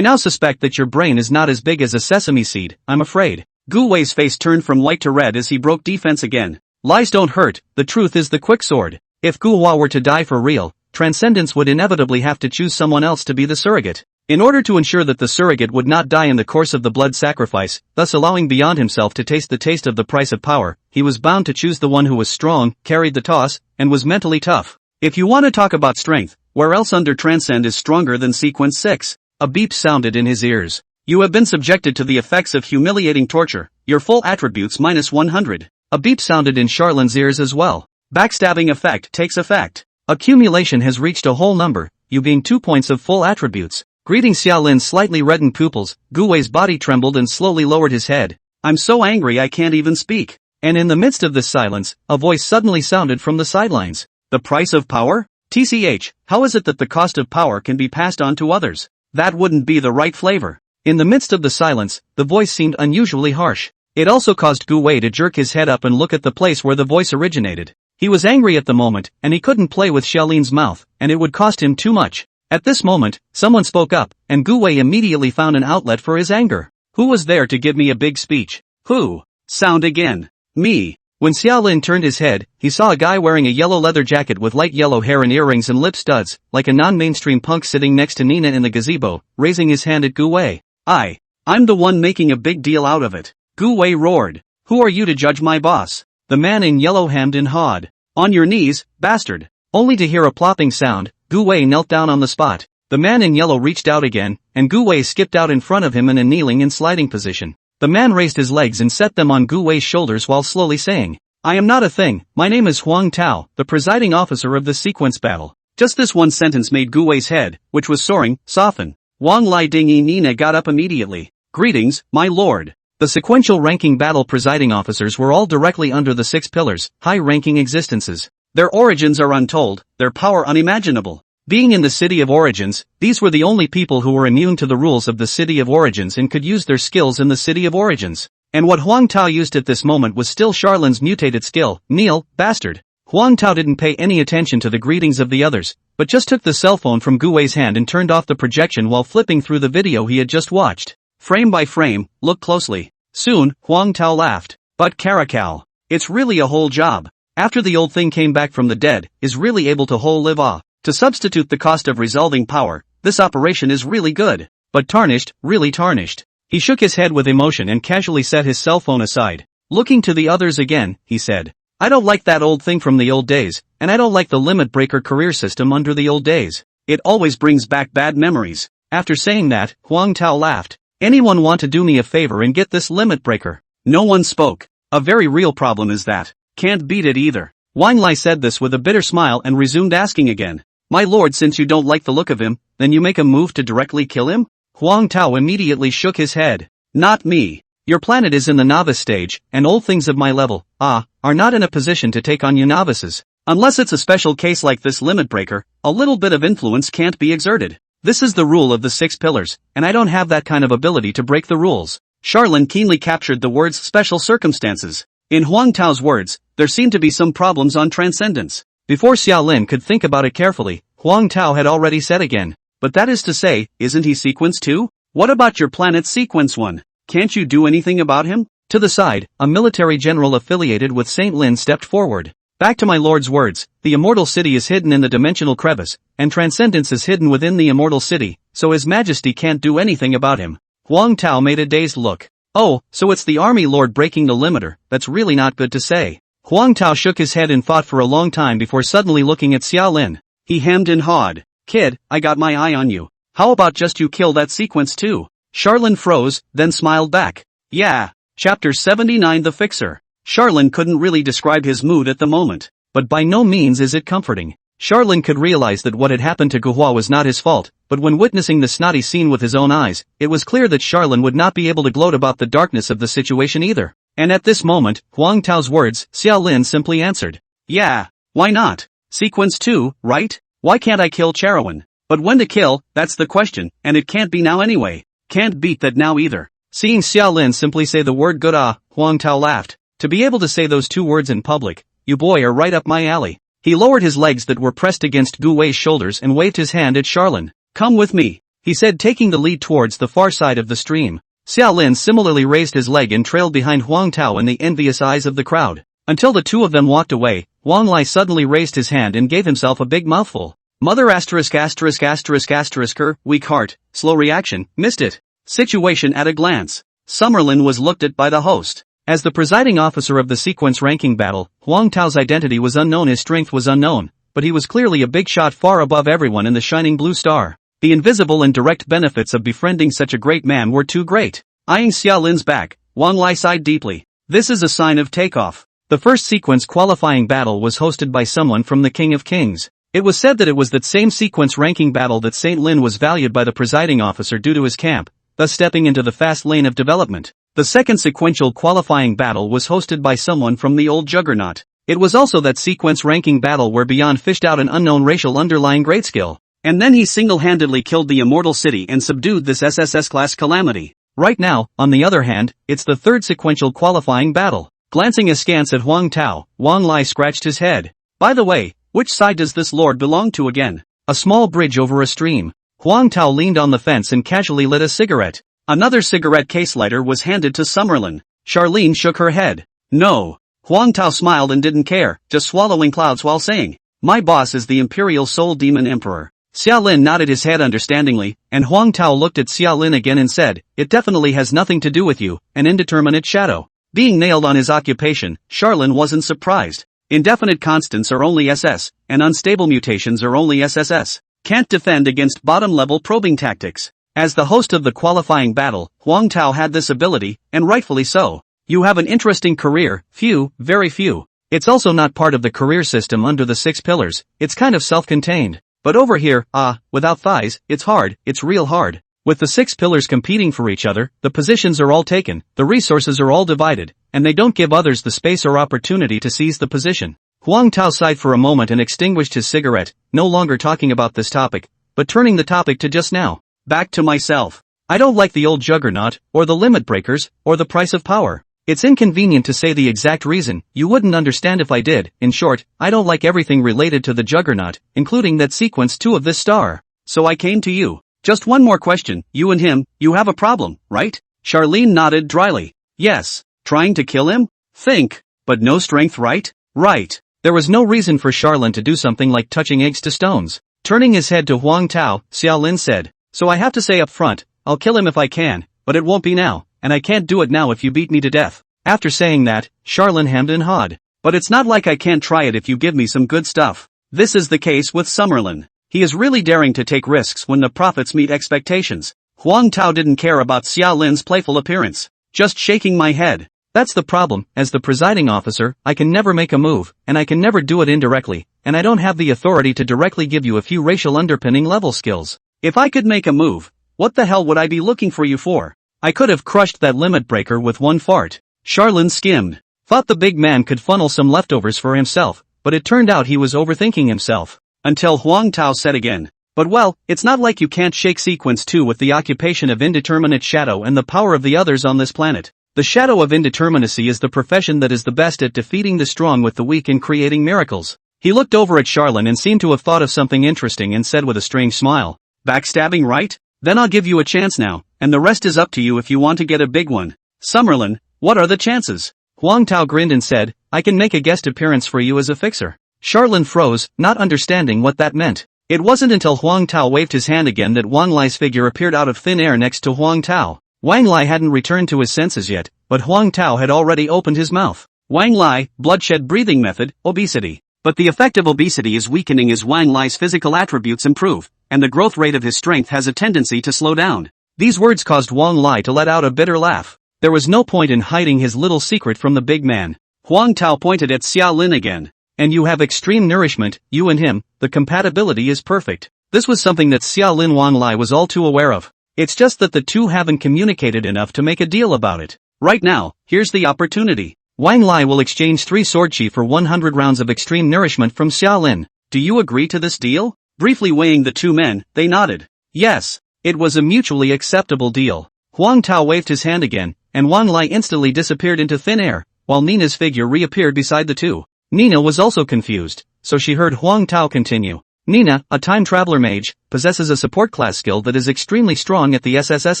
now suspect that your brain is not as big as a sesame seed, I'm afraid. Gu Wei's face turned from white to red as he broke defense again. Lies don't hurt, the truth is the quicksword. If Gu Hua were to die for real, Transcendence would inevitably have to choose someone else to be the surrogate. In order to ensure that the surrogate would not die in the course of the blood sacrifice, thus allowing Beyond himself to taste the taste of the price of power, he was bound to choose the one who was strong, carried the toss, and was mentally tough. If you want to talk about strength, where else under Transcend is stronger than Sequence 6? A beep sounded in his ears. You have been subjected to the effects of humiliating torture, your full attributes minus 100. A beep sounded in Charlene's ears as well. Backstabbing effect takes effect. Accumulation has reached a whole number, you gain 2 points of full attributes. Greeting Xiao Lin's slightly reddened pupils, Gu Wei's body trembled and slowly lowered his head. I'm so angry I can't even speak. And in the midst of this silence, a voice suddenly sounded from the sidelines. The price of power? TCH, how is it that the cost of power can be passed on to others? That wouldn't be the right flavor. In the midst of the silence, the voice seemed unusually harsh. It also caused Gu Wei to jerk his head up and look at the place where the voice originated. He was angry at the moment, and he couldn't play with Xiaolin's mouth, and it would cost him too much. At this moment, someone spoke up, and Gu Wei immediately found an outlet for his anger. Who was there to give me a big speech? Who? Sound again. Me. When Xiaolin turned his head, he saw a guy wearing a yellow leather jacket with light yellow hair and earrings and lip studs, like a non-mainstream punk sitting next to Nina in the gazebo, raising his hand at Gu Wei. I'm the one making a big deal out of it. Gu Wei roared. Who are you to judge my boss? The man in yellow hemmed and hawed. On your knees, bastard. Only to hear a plopping sound, Gu Wei knelt down on the spot. The man in yellow reached out again, and Gu Wei skipped out in front of him in a kneeling and sliding position. The man raised his legs and set them on Gu Wei's shoulders while slowly saying, I am not a thing, my name is Huang Tao, the presiding officer of the sequence battle. Just this one sentence made Gu Wei's head, which was soaring, soften. Wang Lai Dingy Nina got up immediately. Greetings, my lord. The sequential ranking battle presiding officers were all directly under the 6 pillars, high-ranking existences. Their origins are untold, their power unimaginable. Being in the City of Origins, these were the only people who were immune to the rules of the City of Origins and could use their skills in the City of Origins. And what Huang Tao used at this moment was still Charlin's mutated skill. Kneel, bastard. Huang Tao didn't pay any attention to the greetings of the others, but just took the cell phone from Gu Wei's hand and turned off the projection while flipping through the video he had just watched. Frame by frame, look closely. Soon, Huang Tao laughed. But Caracal. It's really a whole job. After the old thing came back from the dead, is really able to whole live ah. To substitute the cost of resolving power, this operation is really good. But tarnished, really tarnished. He shook his head with emotion and casually set his cell phone aside. Looking to the others again, he said. I don't like that old thing from the old days, and I don't like the limit breaker career system under the old days. It always brings back bad memories. After saying that, Huang Tao laughed. Anyone want to do me a favor and get this limit breaker? No one spoke. A very real problem is that. Can't beat it either. Wang Lai said this with a bitter smile and resumed asking again. My lord, since you don't like the look of him, then you make a move to directly kill him? Huang Tao immediately shook his head. Not me. Your planet is in the novice stage, and old things of my level, are not in a position to take on you novices. Unless it's a special case like this limit breaker, a little bit of influence can't be exerted. This is the rule of the 6 pillars, and I don't have that kind of ability to break the rules. Charlin keenly captured the words special circumstances. In Huang Tao's words, there seemed to be some problems on transcendence. Before Xiaolin could think about it carefully, Huang Tao had already said again. But that is to say, isn't he sequence 2? What about your planet sequence 1? Can't you do anything about him? To the side, a military general affiliated with Saint Lin stepped forward. Back to my lord's words, the immortal city is hidden in the dimensional crevice, and transcendence is hidden within the immortal city, so His Majesty can't do anything about him. Huang Tao made a dazed look. Oh, so it's the army lord breaking the limiter, that's really not good to say. Huang Tao shook his head and thought for a long time before suddenly looking at Xiaolin. He hemmed and hawed. Kid, I got my eye on you. How about just you kill that sequence too? Charlin froze, then smiled back. Yeah. Chapter 79 The Fixer. Charlin couldn't really describe his mood at the moment, but by no means is it comforting. Charlin could realize that what had happened to Guhua was not his fault, but when witnessing the snotty scene with his own eyes, it was clear that Charlin would not be able to gloat about the darkness of the situation either. And at this moment, Huang Tao's words, Xiaolin simply answered. Yeah. Why not? Sequence 2, right? Why can't I kill Charawin? But when to kill, that's the question, and it can't be now anyway. Can't beat that now either. Seeing Xiaolin simply say the word good Huang Tao laughed. To be able to say those 2 words in public, you boy are right up my alley. He lowered his legs that were pressed against Gu Wei's shoulders and waved his hand at Charlin. Come with me, he said, taking the lead towards the far side of the stream. Xiaolin similarly raised his leg and trailed behind Huang Tao in the envious eyes of the crowd. Until the 2 of them walked away, Wang Lai suddenly raised his hand and gave himself a big mouthful. Mother asterisk asterisk asterisk asterisker, weak heart, slow reaction, missed it. Situation at a glance. Summerlin was looked at by the host. As the presiding officer of the sequence ranking battle, Huang Tao's identity was unknown, his strength was unknown, but he was clearly a big shot far above everyone in the shining blue star. The invisible and direct benefits of befriending such a great man were too great. Eyeing Xiaolin's back, Wang Lai sighed deeply. This is a sign of takeoff. The first sequence qualifying battle was hosted by someone from the King of Kings. It was said that it was that same sequence ranking battle that Saint Lin was valued by the presiding officer due to his camp, thus stepping into the fast lane of development. The second sequential qualifying battle was hosted by someone from the old juggernaut. It was also that sequence ranking battle where Beyond fished out an unknown racial underlying great skill. And then he single-handedly killed the immortal city and subdued this SSS-class calamity. Right now, on the other hand, it's the third sequential qualifying battle. Glancing askance at Huang Tao, Wang Lai scratched his head. By the way, which side does this lord belong to again? A small bridge over a stream. Huang Tao leaned on the fence and casually lit a cigarette. Another cigarette case lighter was handed to Summerlin. Charlene shook her head. No. Huang Tao smiled and didn't care, just swallowing clouds while saying, my boss is the Imperial Soul Demon Emperor. Xiaolin nodded his head understandingly, and Huang Tao looked at Xiaolin again and said, it definitely has nothing to do with you, an indeterminate shadow. Being nailed on his occupation, Charlin wasn't surprised. Indefinite constants are only SS, and unstable mutations are only SSS. Can't defend against bottom-level probing tactics. As the host of the qualifying battle, Huang Tao had this ability, and rightfully so. You have an interesting career, few, very few. It's also not part of the career system under the 6 pillars, it's kind of self-contained. But over here, without thighs, it's hard, it's real hard. With the 6 pillars competing for each other, the positions are all taken, the resources are all divided, and they don't give others the space or opportunity to seize the position. Huang Tao sighed for a moment and extinguished his cigarette, no longer talking about this topic, but turning the topic to just now. Back to myself. I don't like the old juggernaut, or the limit breakers, or the price of power. It's inconvenient to say the exact reason, you wouldn't understand if I did. In short, I don't like everything related to the juggernaut, including that sequence 2 of this star. So I came to you. Just one more question, you and him, you have a problem, right? Charlene nodded dryly. Yes. Trying to kill him? Think. But no strength, right? Right. There was no reason for Charlene to do something like touching eggs to stones. Turning his head to Huang Tao, Xiaolin said, so I have to say up front, I'll kill him if I can, but it won't be now, and I can't do it now if you beat me to death. After saying that, Charlene hemmed and hawed. But it's not like I can't try it if you give me some good stuff. This is the case with Summerlin. He is really daring to take risks when the profits meet expectations. Huang Tao didn't care about Xiaolin's playful appearance. Just shaking my head. That's the problem, as the presiding officer, I can never make a move, and I can never do it indirectly, and I don't have the authority to directly give you a few racial underpinning level skills. If I could make a move, what the hell would I be looking for you for? I could have crushed that limit breaker with one fart. Charlene skimmed. Thought the big man could funnel some leftovers for himself, but it turned out he was overthinking himself. Until Huang Tao said again. But well, it's not like you can't shake sequence 2 with the occupation of indeterminate shadow and the power of the others on this planet. The shadow of indeterminacy is the profession that is the best at defeating the strong with the weak and creating miracles. He looked over at Charlene and seemed to have thought of something interesting and said with a strange smile. Backstabbing, right? Then I'll give you a chance now, and the rest is up to you if you want to get a big one. Summerlin, what are the chances? Huang Tao grinned and said, I can make a guest appearance for you as a fixer. Charlene froze, not understanding what that meant. It wasn't until Huang Tao waved his hand again that Wang Lai's figure appeared out of thin air next to Huang Tao. Wang Lai hadn't returned to his senses yet, but Huang Tao had already opened his mouth. Wang Lai, bloodshed breathing method, obesity. But the effect of obesity is weakening as Wang Lai's physical attributes improve, and the growth rate of his strength has a tendency to slow down. These words caused Wang Lai to let out a bitter laugh. There was no point in hiding his little secret from the big man. Huang Tao pointed at Xiaolin again. And you have extreme nourishment, you and him, the compatibility is perfect. This was something that Xiaolin Wang Lai was all too aware of. It's just that the two haven't communicated enough to make a deal about it. Right now, here's the opportunity. Wang Lai will exchange 3 sword chi for 100 rounds of extreme nourishment from Xiaolin. Do you agree to this deal? Briefly weighing the two men, they nodded. Yes. It was a mutually acceptable deal. Huang Tao waved his hand again, and Wang Lai instantly disappeared into thin air, while Nina's figure reappeared beside the two. Nina was also confused, so she heard Huang Tao continue. Nina, a time traveler mage, possesses a support class skill that is extremely strong at the SSS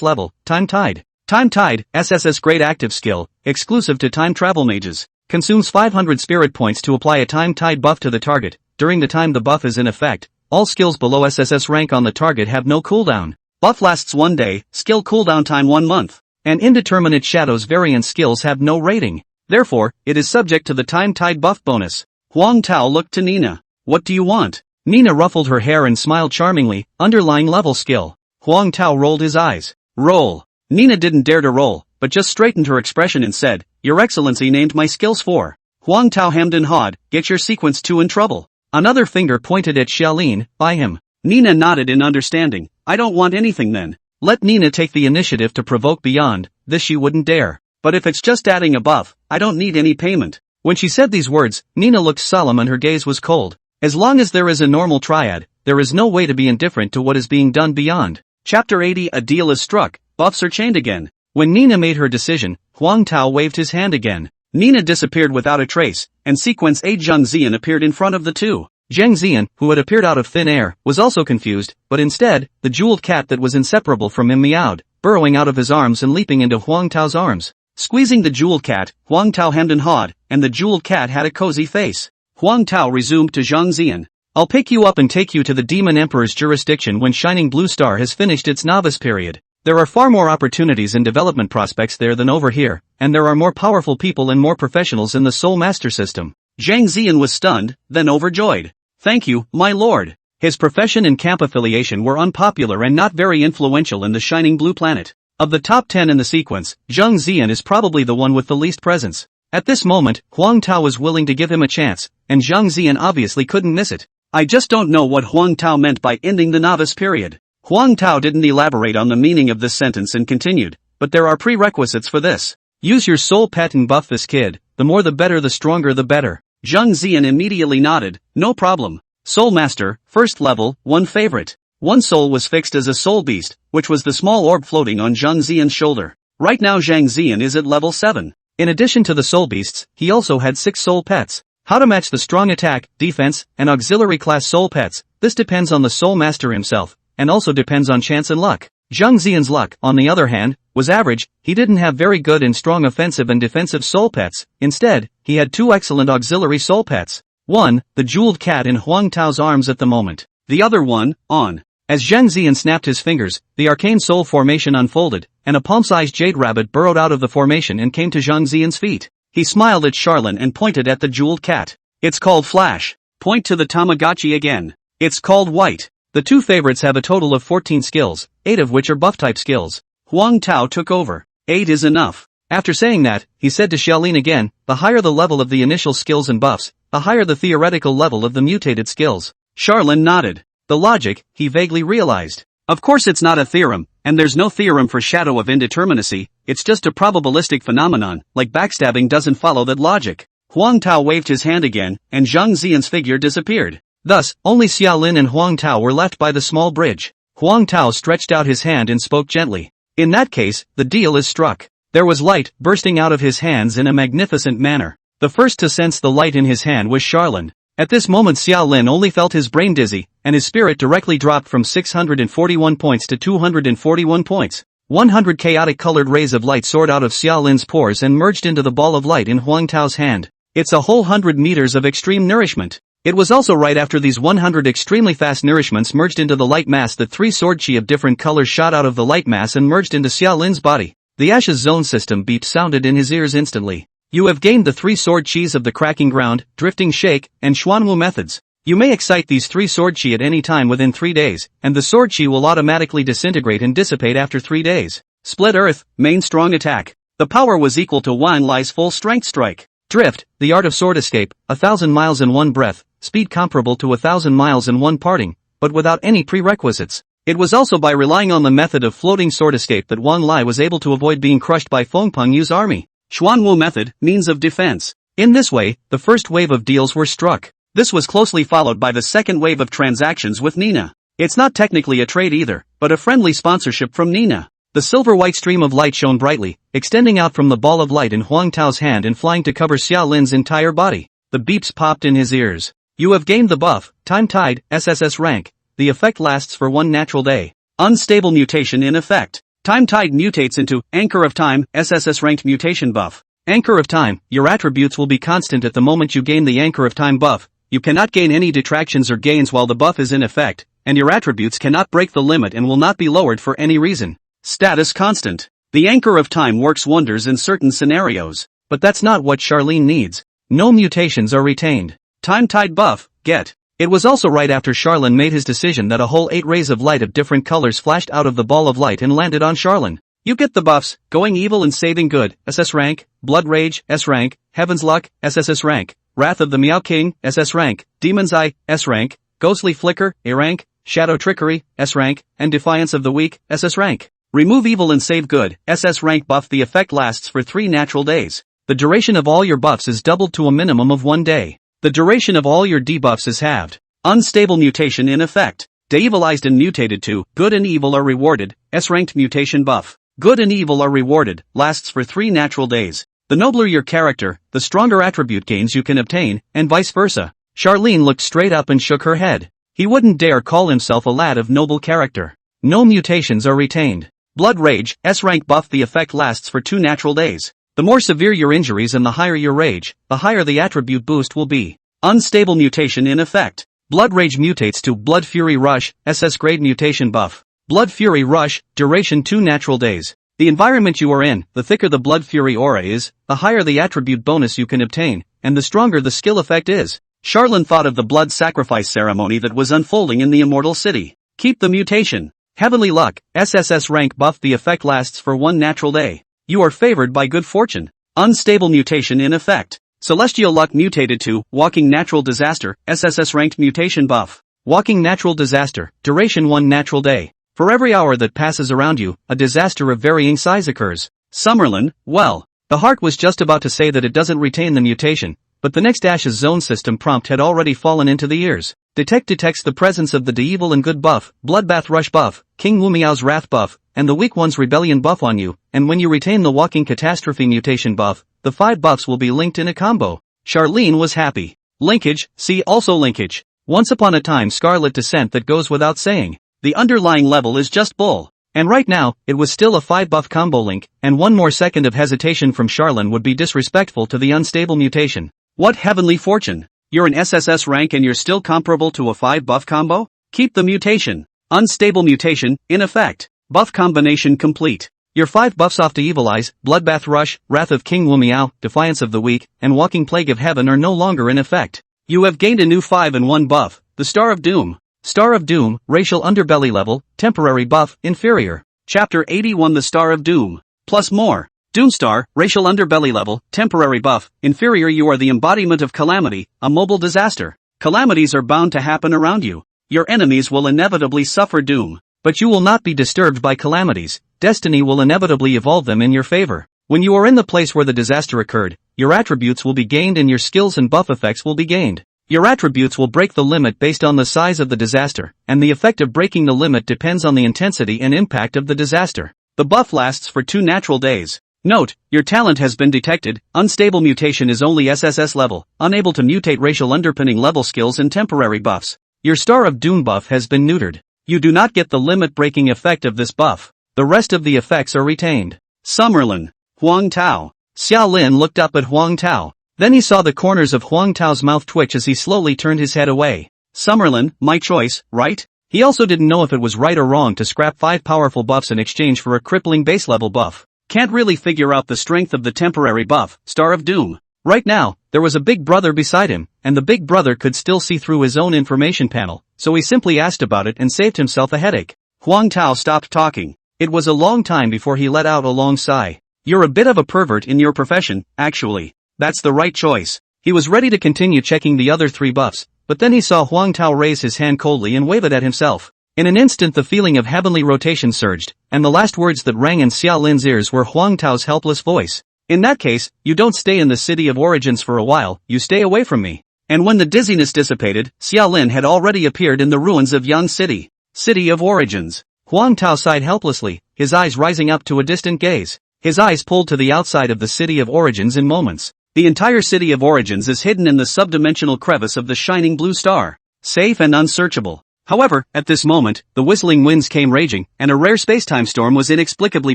level, Time Tide. Time Tide, SSS grade active skill, exclusive to time travel mages, consumes 500 spirit points to apply a Time Tide buff to the target. During the time the buff is in effect, all skills below SSS rank on the target have no cooldown. Buff lasts 1 day, skill cooldown time 1 month. And indeterminate shadows variant skills have no rating. Therefore, it is subject to the Time Tide buff bonus. Huang Tao looked to Nina. What do you want? Nina ruffled her hair and smiled charmingly, underlying level skill. Huang Tao rolled his eyes. Roll. Nina didn't dare to roll, but just straightened her expression and said, Your Excellency named my skills 4. Huang Tao hemmed and hawed, get your sequence 2 in trouble. Another finger pointed at Xiaolin, by him. Nina nodded in understanding. I don't want anything then. Let Nina take the initiative to provoke beyond, this she wouldn't dare. But if it's just adding a buff, I don't need any payment. When she said these words, Nina looked solemn and her gaze was cold. As long as there is a normal triad, there is no way to be indifferent to what is being done beyond. Chapter 80 A deal is struck, buffs are chained again. When Nina made her decision, Huang Tao waved his hand again. Nina disappeared without a trace, and sequence 8 Zhang Zian appeared in front of the two. Zhang Zian, who had appeared out of thin air, was also confused, but instead, the jeweled cat that was inseparable from him meowed, burrowing out of his arms and leaping into Huang Tao's arms. Squeezing the jeweled cat, Huang Tao hemmed and hawed, and the jeweled cat had a cozy face. Huang Tao resumed to Zhang Zian. I'll pick you up and take you to the Demon Emperor's jurisdiction when Shining Blue Star has finished its novice period. There are far more opportunities and development prospects there than over here, and there are more powerful people and more professionals in the Soul Master system. Zhang Zian was stunned, then overjoyed. Thank you, my lord. His profession and camp affiliation were unpopular and not very influential in the Shining Blue planet. Of the top 10 in the sequence, Zhang Zian is probably the one with the least presence. At this moment, Huang Tao was willing to give him a chance, and Zhang Zian obviously couldn't miss it. I just don't know what Huang Tao meant by ending the novice period. Huang Tao didn't elaborate on the meaning of this sentence and continued, but there are prerequisites for this. Use your soul pet and buff this kid, the more the better, the stronger the better. Zheng Zian immediately nodded, no problem. Soul Master, first level, 1 favorite. One soul was fixed as a soul beast, which was the small orb floating on Zheng Zian's shoulder. Right now Zhang Zian is at level 7. In addition to the soul beasts, he also had 6 soul pets. How to match the strong attack, defense, and auxiliary class soul pets, this depends on the soul master himself, and also depends on chance and luck. Zhang Zian's luck, on the other hand, was average. He didn't have very good and strong offensive and defensive soul pets. Instead, he had 2 excellent auxiliary soul pets. One, the jeweled cat in Huang Tao's arms at the moment. The other one, on. As Zhang Zian snapped his fingers, the arcane soul formation unfolded, and a palm-sized jade rabbit burrowed out of the formation and came to Zhang Zian's feet. He smiled at Charlene and pointed at the jeweled cat. It's called Flash. Point to the Tamagotchi again. It's called White. The 2 favorites have a total of 14 skills, 8 of which are buff-type skills. Huang Tao took over. 8 is enough. After saying that, he said to Xiaolin again, the higher the level of the initial skills and buffs, the higher the theoretical level of the mutated skills. Charlene nodded. The logic, he vaguely realized. Of course it's not a theorem, and there's no theorem for shadow of indeterminacy, it's just a probabilistic phenomenon, like backstabbing doesn't follow that logic. Huang Tao waved his hand again, and Zhang Zian's figure disappeared. Thus, only Xiaolin and Huang Tao were left by the small bridge. Huang Tao stretched out his hand and spoke gently. In that case, the deal is struck. There was light bursting out of his hands in a magnificent manner. The first to sense the light in his hand was Charlene. At this moment Xiaolin only felt his brain dizzy, and his spirit directly dropped from 641 points to 241 points. 100 chaotic colored rays of light soared out of Xiaolin's pores and merged into the ball of light in Huang Tao's hand. It's a whole 100 meters of extreme nourishment. It was also right after these 100 extremely fast nourishments merged into the light mass that 3 sword chi of different colors shot out of the light mass and merged into Xiaolin's body. The Ashes Zone system beep sounded in his ears instantly. You have gained the 3 sword chis of the cracking ground, drifting shake, and Xuanwu methods. You may excite these 3 sword chi at any time within 3 days, and the sword chi will automatically disintegrate and dissipate after 3 days. Split Earth, main strong attack. The power was equal to Wan Lai's full strength strike. Drift, the art of sword escape, 1,000 miles in one breath, speed comparable to 1,000 miles in one parting, but without any prerequisites. It was also by relying on the method of floating sword escape that Wan Lai was able to avoid being crushed by Fengpeng Yu's army. Xuanwu method, means of defense. In this way, the first wave of deals were struck. This was closely followed by the second wave of transactions with Nina. It's not technically a trade either, but a friendly sponsorship from Nina. The silver-white stream of light shone brightly, extending out from the ball of light in Huang Tao's hand and flying to cover Xiaolin's entire body. The beeps popped in his ears. You have gained the buff, Time Tide, SSS rank. The effect lasts for 1 natural day. Unstable mutation in effect. Time Tide mutates into Anchor of Time, SSS ranked mutation buff. Anchor of Time, your attributes will be constant at the moment you gain the Anchor of Time buff. You cannot gain any detractions or gains while the buff is in effect, and your attributes cannot break the limit and will not be lowered for any reason. Status constant. The Anchor of Time works wonders in certain scenarios. But that's not what Charlene needs. No mutations are retained. Time Tide buff, get. It was also right after Charlene made his decision that a whole 8 rays of light of different colors flashed out of the ball of light and landed on Charlene. You get the buffs, Going Evil and Saving Good, SS rank, Blood Rage, S rank, Heaven's Luck, SSS rank, Wrath of the Meow King, SS rank, Demon's Eye, S rank, Ghostly Flicker, A rank, Shadow Trickery, S rank, and Defiance of the Weak, SS rank. Remove Evil and Save Good, SS rank buff. The effect lasts for 3 natural days. The duration of all your buffs is doubled to a minimum of 1 day. The duration of all your debuffs is halved. Unstable mutation in effect. De-evilized and mutated to, Good and Evil are rewarded, S-ranked mutation buff. Good and Evil are rewarded, lasts for 3 natural days. The nobler your character, the stronger attribute gains you can obtain, and vice versa. Charlene looked straight up and shook her head. He wouldn't dare call himself a lad of noble character. No mutations are retained. Blood Rage, S-rank buff. The effect lasts for 2 natural days. The more severe your injuries and the higher your rage, the higher the attribute boost will be. Unstable mutation in effect. Blood Rage mutates to Blood Fury Rush, SS grade mutation buff. Blood Fury Rush, duration 2 natural days. The environment you are in, the thicker the Blood Fury aura is, the higher the attribute bonus you can obtain, and the stronger the skill effect is. Charlene thought of the blood sacrifice ceremony that was unfolding in the Immortal City. Keep the mutation. Heavenly Luck, SSS rank buff. The effect lasts for 1 natural day. You are favored by good fortune. Unstable mutation in effect. Celestial Luck mutated to Walking Natural Disaster, SSS ranked mutation buff. Walking Natural Disaster, duration 1 natural day. For every hour that passes around you, a disaster of varying size occurs. Summerlin, well. The heart was just about to say that it doesn't retain the mutation, but the next Ash's zone system prompt had already fallen into the ears. Detect detects the presence of the De Evil and Good buff, Bloodbath Rush buff, King Wumiao's Wrath buff, and the Weak One's Rebellion buff on you, and when you retain the Walking Catastrophe mutation buff, the 5 buffs will be linked in a combo. Charlene was happy. Linkage, see also linkage. Once upon a time Scarlet Descent that goes without saying. The underlying level is just bull. And right now, it was still a 5 buff combo link, and one more second of hesitation from Charlene would be disrespectful to the unstable mutation. What heavenly fortune! You're an SSS rank and you're still comparable to a 5 buff combo? Keep the mutation. Unstable mutation, in effect. Buff combination complete. Your 5 buffs off to Evil Eyes, Bloodbath Rush, Wrath of King Wumiao, Defiance of the Weak, and Walking Plague of Heaven are no longer in effect. You have gained a new 5 and 1 buff, the Star of Doom. Star of Doom, racial underbelly level, temporary buff, inferior. Chapter 81 The Star of Doom. Plus more. Doomstar, racial underbelly level, temporary buff, inferior. You are the embodiment of calamity, a mobile disaster. Calamities are bound to happen around you. Your enemies will inevitably suffer doom. But you will not be disturbed by calamities. Destiny will inevitably evolve them in your favor. When you are in the place where the disaster occurred, your attributes will be gained and your skills and buff effects will be gained. Your attributes will break the limit based on the size of the disaster, and the effect of breaking the limit depends on the intensity and impact of the disaster. The buff lasts for 2 natural days. Note, your talent has been detected. Unstable mutation is only SSS level, unable to mutate racial underpinning level skills and temporary buffs. Your Star of Doom buff has been neutered. You do not get the limit-breaking effect of this buff. The rest of the effects are retained. Summerlin. Huang Tao. Xiao Lin looked up at Huang Tao. Then he saw the corners of Huang Tao's mouth twitch as he slowly turned his head away. Summerlin, my choice, right? He also didn't know if it was right or wrong to scrap 5 powerful buffs in exchange for a crippling base level buff. Can't really figure out the strength of the temporary buff, Star of Doom. Right now, there was a big brother beside him, and the big brother could still see through his own information panel, so he simply asked about it and saved himself a headache. Huang Tao stopped talking. It was a long time before he let out a long sigh. You're a bit of a pervert in your profession, actually. That's the right choice. He was ready to continue checking the other 3 buffs, but then he saw Huang Tao raise his hand coldly and wave it at himself. In an instant the feeling of heavenly rotation surged, and the last words that rang in Xiao Lin's ears were Huang Tao's helpless voice. In that case, you don't stay in the city of origins for a while, you stay away from me. And when the dizziness dissipated, Xiao Lin had already appeared in the ruins of Yang City. City of Origins. Huang Tao sighed helplessly, his eyes rising up to a distant gaze. His eyes pulled to the outside of the City of Origins in moments. The entire City of Origins is hidden in the subdimensional crevice of the shining blue star. Safe and unsearchable. However, at this moment, the whistling winds came raging, and a rare spacetime storm was inexplicably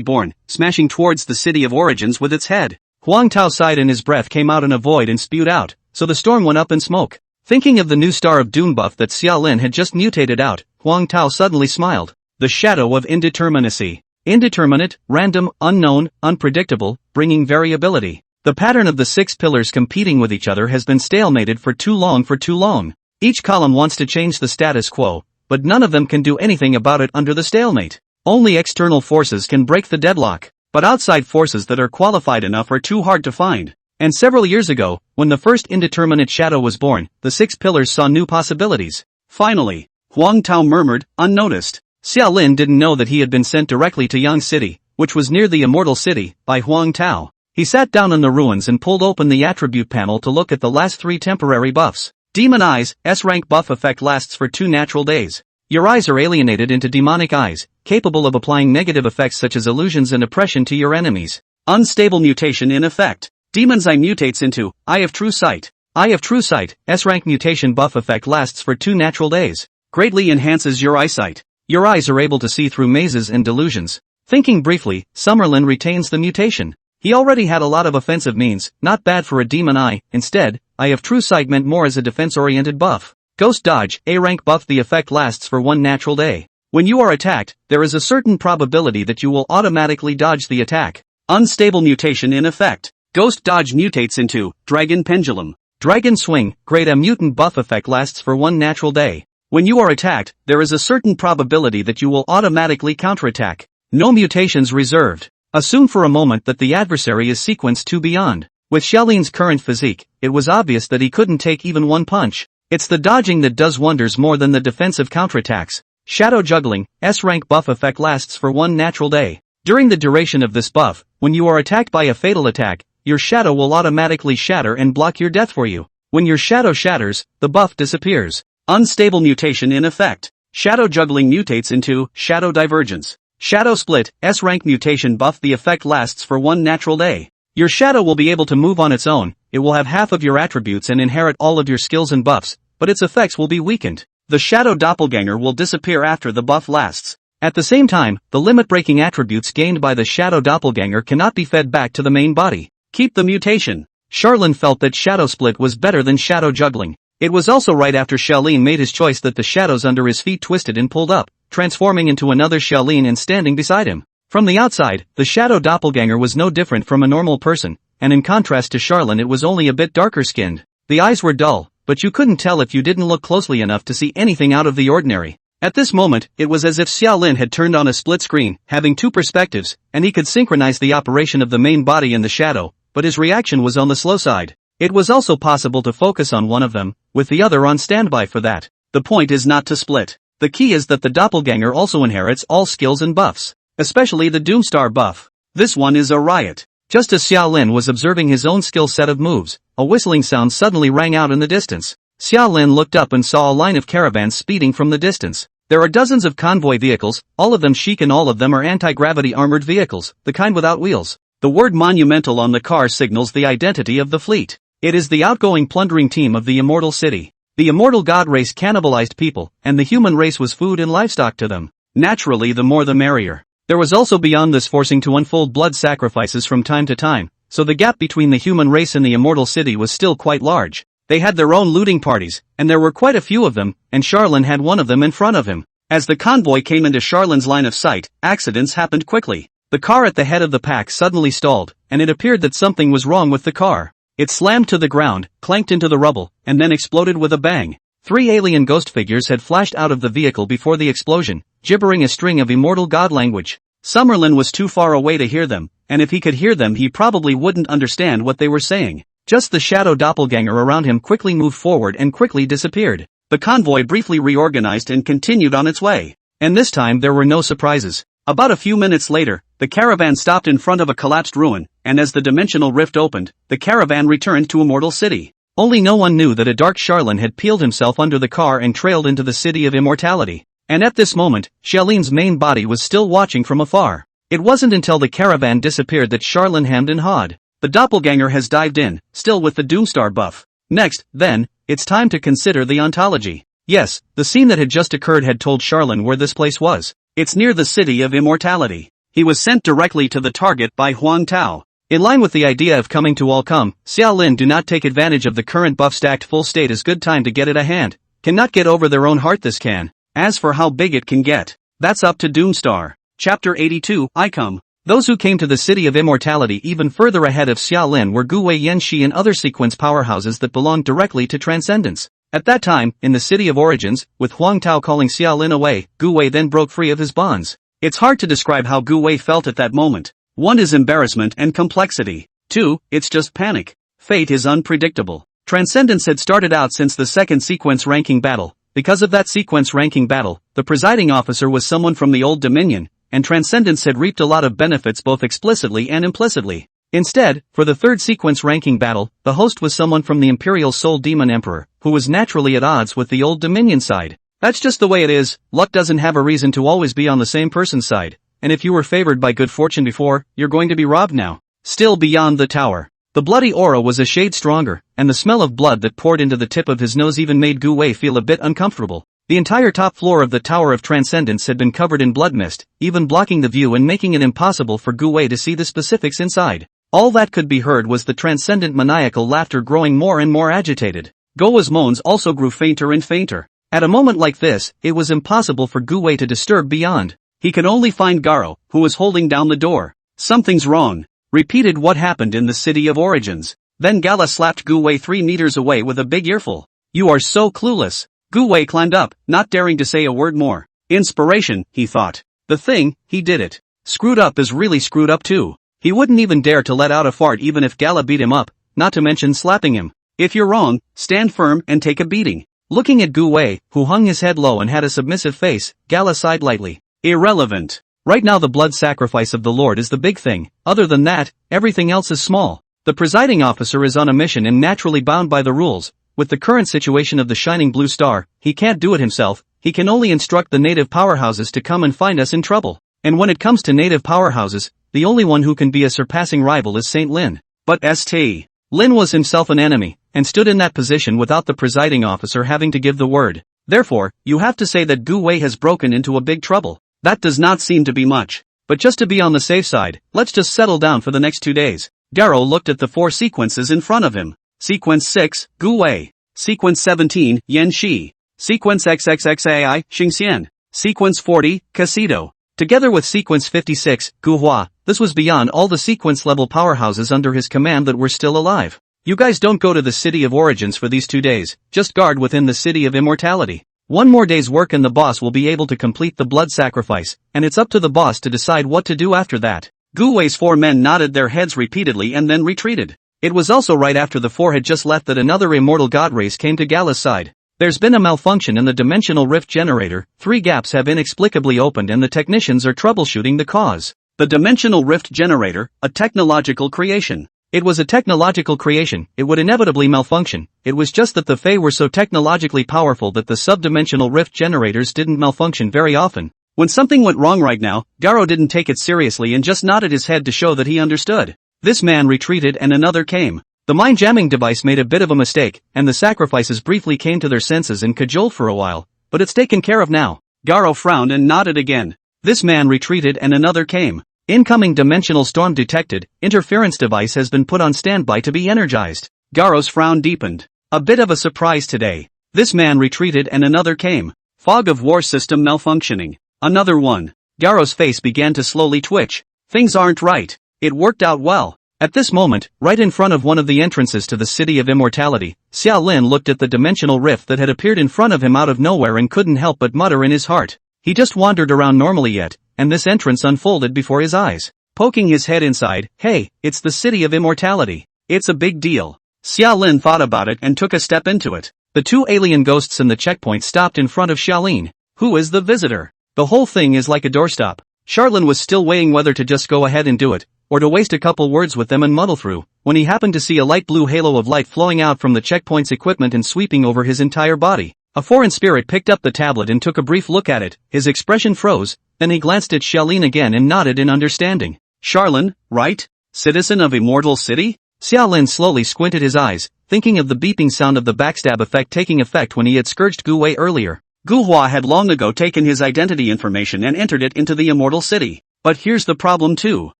born, smashing towards the City of Origins with its head. Huang Tao sighed and his breath came out in a void and spewed out, so the storm went up in smoke. Thinking of the new Star of Doom buff that Xiao Lin had just mutated out, Huang Tao suddenly smiled. The shadow of indeterminacy. Indeterminate, random, unknown, unpredictable, bringing variability. The pattern of the 6 pillars competing with each other has been stalemated for too long. Each column wants to change the status quo, but none of them can do anything about it under the stalemate. Only external forces can break the deadlock, but outside forces that are qualified enough are too hard to find. And several years ago, when the first indeterminate shadow was born, the 6 pillars saw new possibilities. Finally, Huang Tao murmured, unnoticed. Xiao Lin didn't know that he had been sent directly to Yang City, which was near the Immortal City, by Huang Tao. He sat down in the ruins and pulled open the attribute panel to look at the last 3 temporary buffs. Demon Eyes, S-rank buff effect lasts for 2 natural days. Your eyes are alienated into demonic eyes, capable of applying negative effects such as illusions and oppression to your enemies. Unstable mutation in effect. Demon's Eye mutates into Eye of True Sight. Eye of True Sight, S-rank mutation buff effect lasts for 2 natural days. Greatly enhances your eyesight. Your eyes are able to see through mazes and delusions. Thinking briefly, Summerlin retains the mutation. He already had a lot of offensive means, not bad for a demon eye. Instead, Eye of True Sight meant more as a defense-oriented buff. Ghost Dodge, A-rank buff. The effect lasts for 1 natural day. When you are attacked, there is a certain probability that you will automatically dodge the attack. Unstable mutation in effect. Ghost Dodge mutates into Dragon Pendulum. Dragon Swing, Grade A mutant buff effect lasts for 1 natural day. When you are attacked, there is a certain probability that you will automatically counterattack. No mutations reserved. Assume for a moment that the adversary is sequence 2 beyond. With Xiaolin's current physique, it was obvious that he couldn't take even 1 punch. It's the dodging that does wonders more than the defensive counterattacks. Shadow Juggling, S-rank buff effect lasts for 1 natural day. During the duration of this buff, when you are attacked by a fatal attack, your shadow will automatically shatter and block your death for you. When your shadow shatters, the buff disappears. Unstable mutation in effect. Shadow juggling mutates into shadow divergence. Shadow split, S-rank mutation buff. The effect lasts for 1 natural day. Your shadow will be able to move on its own, it will have half of your attributes and inherit all of your skills and buffs, but its effects will be weakened. The shadow doppelganger will disappear after the buff lasts. At the same time, the limit-breaking attributes gained by the shadow doppelganger cannot be fed back to the main body. Keep the mutation. Charlene felt that shadow split was better than shadow juggling. It was also right after Xiaolin made his choice that the shadows under his feet twisted and pulled up, transforming into another Xiaolin and standing beside him. From the outside, the shadow doppelganger was no different from a normal person, and in contrast to Charlene it was only a bit darker skinned. The eyes were dull, but you couldn't tell if you didn't look closely enough to see anything out of the ordinary. At this moment, it was as if Xiaolin had turned on a split screen, having 2 perspectives, and he could synchronize the operation of the main body and the shadow, but his reaction was on the slow side. It was also possible to focus on one of them, with the other on standby for that. The point is not to split. The key is that the doppelganger also inherits all skills and buffs, especially the Doomstar buff. This one is a riot. Just as Xiaolin was observing his own skill set of moves, a whistling sound suddenly rang out in the distance. Xiaolin looked up and saw a line of caravans speeding from the distance. There are dozens of convoy vehicles, all of them chic and all of them are anti-gravity armored vehicles, the kind without wheels. The word monumental on the car signals the identity of the fleet. It is the outgoing plundering team of the immortal city. The immortal god race cannibalized people, and the human race was food and livestock to them. Naturally, the more the merrier. There was also beyond this forcing to unfold blood sacrifices from time to time, so the gap between the human race and the immortal city was still quite large. They had their own looting parties, and there were quite a few of them, and Charlene had one of them in front of him. As the convoy came into Charlene's line of sight, accidents happened quickly. The car at the head of the pack suddenly stalled, and it appeared that something was wrong with the car. It slammed to the ground, clanked into the rubble, and then exploded with a bang. 3 alien ghost figures had flashed out of the vehicle before the explosion, gibbering a string of immortal god language. Summerlin was too far away to hear them, and if he could hear them he probably wouldn't understand what they were saying. Just the shadow doppelganger around him quickly moved forward and quickly disappeared. The convoy briefly reorganized and continued on its way. And this time there were no surprises. About a few minutes later, the caravan stopped in front of a collapsed ruin, and as the dimensional rift opened, the caravan returned to Immortal City. Only no one knew that a dark Charlene had peeled himself under the car and trailed into the City of Immortality. And at this moment, Xiaolin's main body was still watching from afar. It wasn't until the caravan disappeared that Charlene hemmed and hawed. The doppelganger has dived in, still with the Doomstar buff. Next, then, it's time to consider the ontology. Yes, the scene that had just occurred had told Charlene where this place was. It's near the City of Immortality. He was sent directly to the target by Huang Tao. In line with the idea of coming to all come, Xiaolin do not take advantage of the current buff stacked full state as good time to get it a hand. Cannot get over their own heart this can. As for how big it can get, that's up to Doomstar. Chapter 82, I Come. Those who came to the City of Immortality even further ahead of Xiaolin were Guwei Yanxi and other sequence powerhouses that belonged directly to Transcendence. At that time, in the City of Origins, with Huang Tao calling Xiaolin away, Guwei then broke free of his bonds. It's hard to describe how Guwei felt at that moment. 1 is embarrassment and complexity. 2, it's just panic. Fate is unpredictable. Transcendence had started out since the second sequence ranking battle. Because of that sequence ranking battle, the presiding officer was someone from the Old Dominion, and Transcendence had reaped a lot of benefits both explicitly and implicitly. Instead, for the third sequence ranking battle, the host was someone from the Imperial Soul Demon Emperor, who was naturally at odds with the Old Dominion side. That's just the way it is. Luck doesn't have a reason to always be on the same person's side, and if you were favored by good fortune before, you're going to be robbed now. Still beyond the tower, the bloody aura was a shade stronger, and the smell of blood that poured into the tip of his nose even made Gu Wei feel a bit uncomfortable. The entire top floor of the Tower of Transcendence had been covered in blood mist, even blocking the view and making it impossible for Gu Wei to see the specifics inside. All that could be heard was the transcendent maniacal laughter growing more and more agitated. Goa's moans also grew fainter and fainter. At a moment like this, it was impossible for Gu Wei to disturb beyond. He could only find Garo, who was holding down the door. Something's wrong. Repeated what happened in the City of Origins. Then Gala slapped Gu Wei 3 meters away with a big earful. You are so clueless. Gu Wei climbed up, not daring to say a word more. Inspiration, he thought. The thing, he did it. Screwed up is really screwed up too. He wouldn't even dare to let out a fart even if Gala beat him up, not to mention slapping him. If you're wrong, stand firm and take a beating. Looking at Gu Wei, who hung his head low and had a submissive face, Gala sighed lightly. Irrelevant. Right now the blood sacrifice of the Lord is the big thing. Other than that, everything else is small. The presiding officer is on a mission and naturally bound by the rules. With the current situation of the shining blue star, he can't do it himself, he can only instruct the native powerhouses to come and find us in trouble. And when it comes to native powerhouses, the only one who can be a surpassing rival is Saint Lin. But St. Lin was himself an enemy, and stood in that position without the presiding officer having to give the word. Therefore, you have to say that Gu Wei has broken into a big trouble. That does not seem to be much. But just to be on the safe side, let's just settle down for the next 2 days. Garo looked at the 4 sequences in front of him. Sequence 6, Gu Wei. Sequence 17, Yan Shi. Sequence XXXAI, Xingxian. Sequence 40, Casido. Together with sequence 56, Gu Hua, this was beyond all the sequence-level powerhouses under his command that were still alive. You guys don't go to the City of Origins for these 2 days, just guard within the City of Immortality. 1 more day's work and the boss will be able to complete the blood sacrifice, and it's up to the boss to decide what to do after that. Gu Wei's 4 men nodded their heads repeatedly and then retreated. It was also right after the 4 had just left that another immortal god race came to Gala's side. There's been a malfunction in the dimensional rift generator, 3 gaps have inexplicably opened and the technicians are troubleshooting the cause. The dimensional rift generator, a technological creation. It was a technological creation, it would inevitably malfunction, it was just that the Fae were so technologically powerful that the subdimensional rift generators didn't malfunction very often. When something went wrong right now, Garo didn't take it seriously and just nodded his head to show that he understood. This man retreated and another came. The mind-jamming device made a bit of a mistake, and the sacrifices briefly came to their senses and cajoled for a while, but it's taken care of now. Garo frowned and nodded again. This man retreated and another came. Incoming dimensional storm detected, interference device has been put on standby to be energized. Garo's frown deepened. A bit of a surprise today. This man retreated and another came. Fog of war system malfunctioning. Another one. Garo's face began to slowly twitch. Things aren't right. It worked out well. At this moment, right in front of one of the entrances to the City of Immortality, Xiao Lin looked at the dimensional rift that had appeared in front of him out of nowhere and couldn't help but mutter in his heart. He just wandered around normally yet, and this entrance unfolded before his eyes. Poking his head inside, hey, it's the City of Immortality. It's a big deal. Xiao Lin thought about it and took a step into it. The 2 alien ghosts in the checkpoint stopped in front of Xiaolin. Who is the visitor? The whole thing is like a doorstop. Charlin was still weighing whether to just go ahead and do it, or to waste a couple words with them and muddle through, when he happened to see a light blue halo of light flowing out from the checkpoint's equipment and sweeping over his entire body. A foreign spirit picked up the tablet and took a brief look at it, his expression froze, then he glanced at Xiaolin again and nodded in understanding. Charlin, right? Citizen of Immortal City? Xiaolin slowly squinted his eyes, thinking of the beeping sound of the backstab effect taking effect when he had scourged Gu Wei earlier. Gu Hua had long ago taken his identity information and entered it into the Immortal City. But here's the problem too.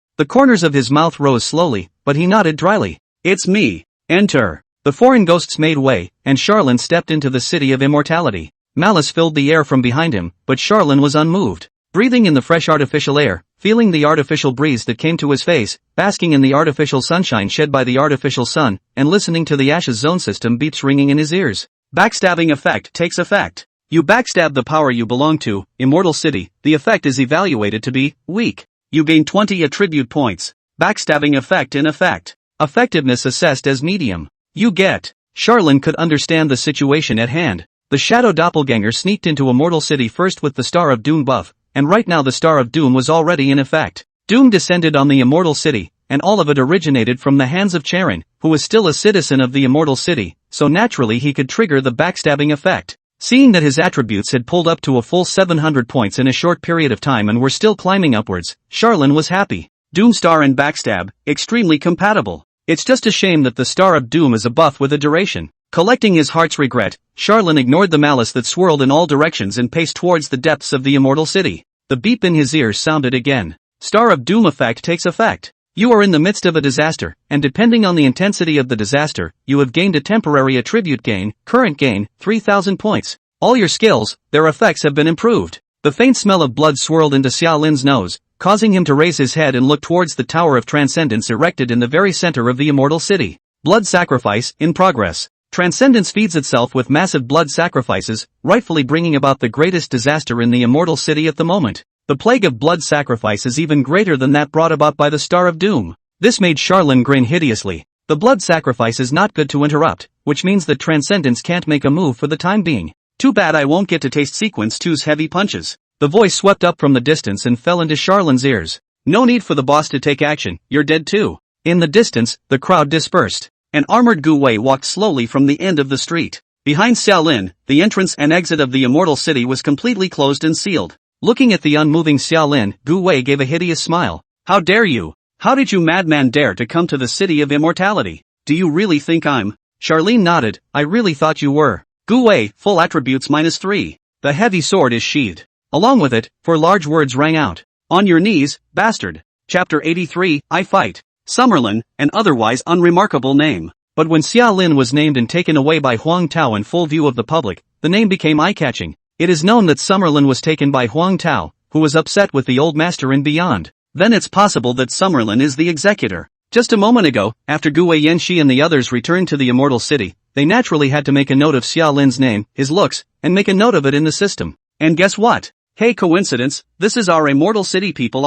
The corners of his mouth rose slowly, but he nodded dryly. It's me. Enter. The foreign ghosts made way, and Charlin stepped into the City of Immortality. Malice filled the air from behind him, but Charlin was unmoved. Breathing in the fresh artificial air, feeling the artificial breeze that came to his face, basking in the artificial sunshine shed by the artificial sun, and listening to the Ashes Zone system beeps ringing in his ears. Backstabbing effect takes effect. You backstab the power you belong to, Immortal City, the effect is evaluated to be weak. You gain 20 attribute points. Backstabbing effect in effect. Effectiveness assessed as medium. You get. Charlin could understand the situation at hand. The shadow doppelganger sneaked into Immortal City first with the Star of Doom buff, and right now the Star of Doom was already in effect. Doom descended on the Immortal City, and all of it originated from the hands of Charon, who was still a citizen of the Immortal City, so naturally he could trigger the backstabbing effect. Seeing that his attributes had pulled up to a full 700 points in a short period of time and were still climbing upwards, Charlin was happy. Doomstar and Backstab, extremely compatible. It's just a shame that the Star of Doom is a buff with a duration. Collecting his heart's regret, Charlin ignored the malice that swirled in all directions and paced towards the depths of the Immortal City. The beep in his ears sounded again. Star of Doom effect takes effect. You are in the midst of a disaster, and depending on the intensity of the disaster, you have gained a temporary attribute gain, current gain, 3,000 points. All your skills, their effects have been improved. The faint smell of blood swirled into Xiao Lin's nose, causing him to raise his head and look towards the Tower of Transcendence erected in the very center of the Immortal City. Blood sacrifice, in progress. Transcendence feeds itself with massive blood sacrifices, rightfully bringing about the greatest disaster in the Immortal City at the moment. The plague of blood sacrifice is even greater than that brought about by the Star of Doom. This made Charlin grin hideously. The blood sacrifice is not good to interrupt, which means that Transcendence can't make a move for the time being. Too bad I won't get to taste Sequence 2's heavy punches. The voice swept up from the distance and fell into Charlin's ears. No need for the boss to take action, you're dead too. In the distance, the crowd dispersed. An armored Gu Wei walked slowly from the end of the street. Behind Xiaolin, the entrance and exit of the Immortal City was completely closed and sealed. Looking at the unmoving Xiaolin, Gu Wei gave a hideous smile. How dare you? How did you madman dare to come to the City of Immortality? Do you really think I'm? Charlene nodded. I really thought you were. Gu Wei, full attributes -3. The heavy sword is sheathed. Along with it, 4 large words rang out. On your knees, bastard. Chapter 83, I Fight. Summerlin, an otherwise unremarkable name. But when Xiaolin was named and taken away by Huang Tao in full view of the public, the name became eye-catching. It is known that Summerlin was taken by Huang Tao, who was upset with the old master and beyond. Then it's possible that Summerlin is the executor. Just a moment ago, after Gu Wei Yanxi and the others returned to the Immortal City, they naturally had to make a note of Xiaolin's name, his looks, and make a note of it in the system. And guess what? Hey, coincidence, this is our Immortal City people.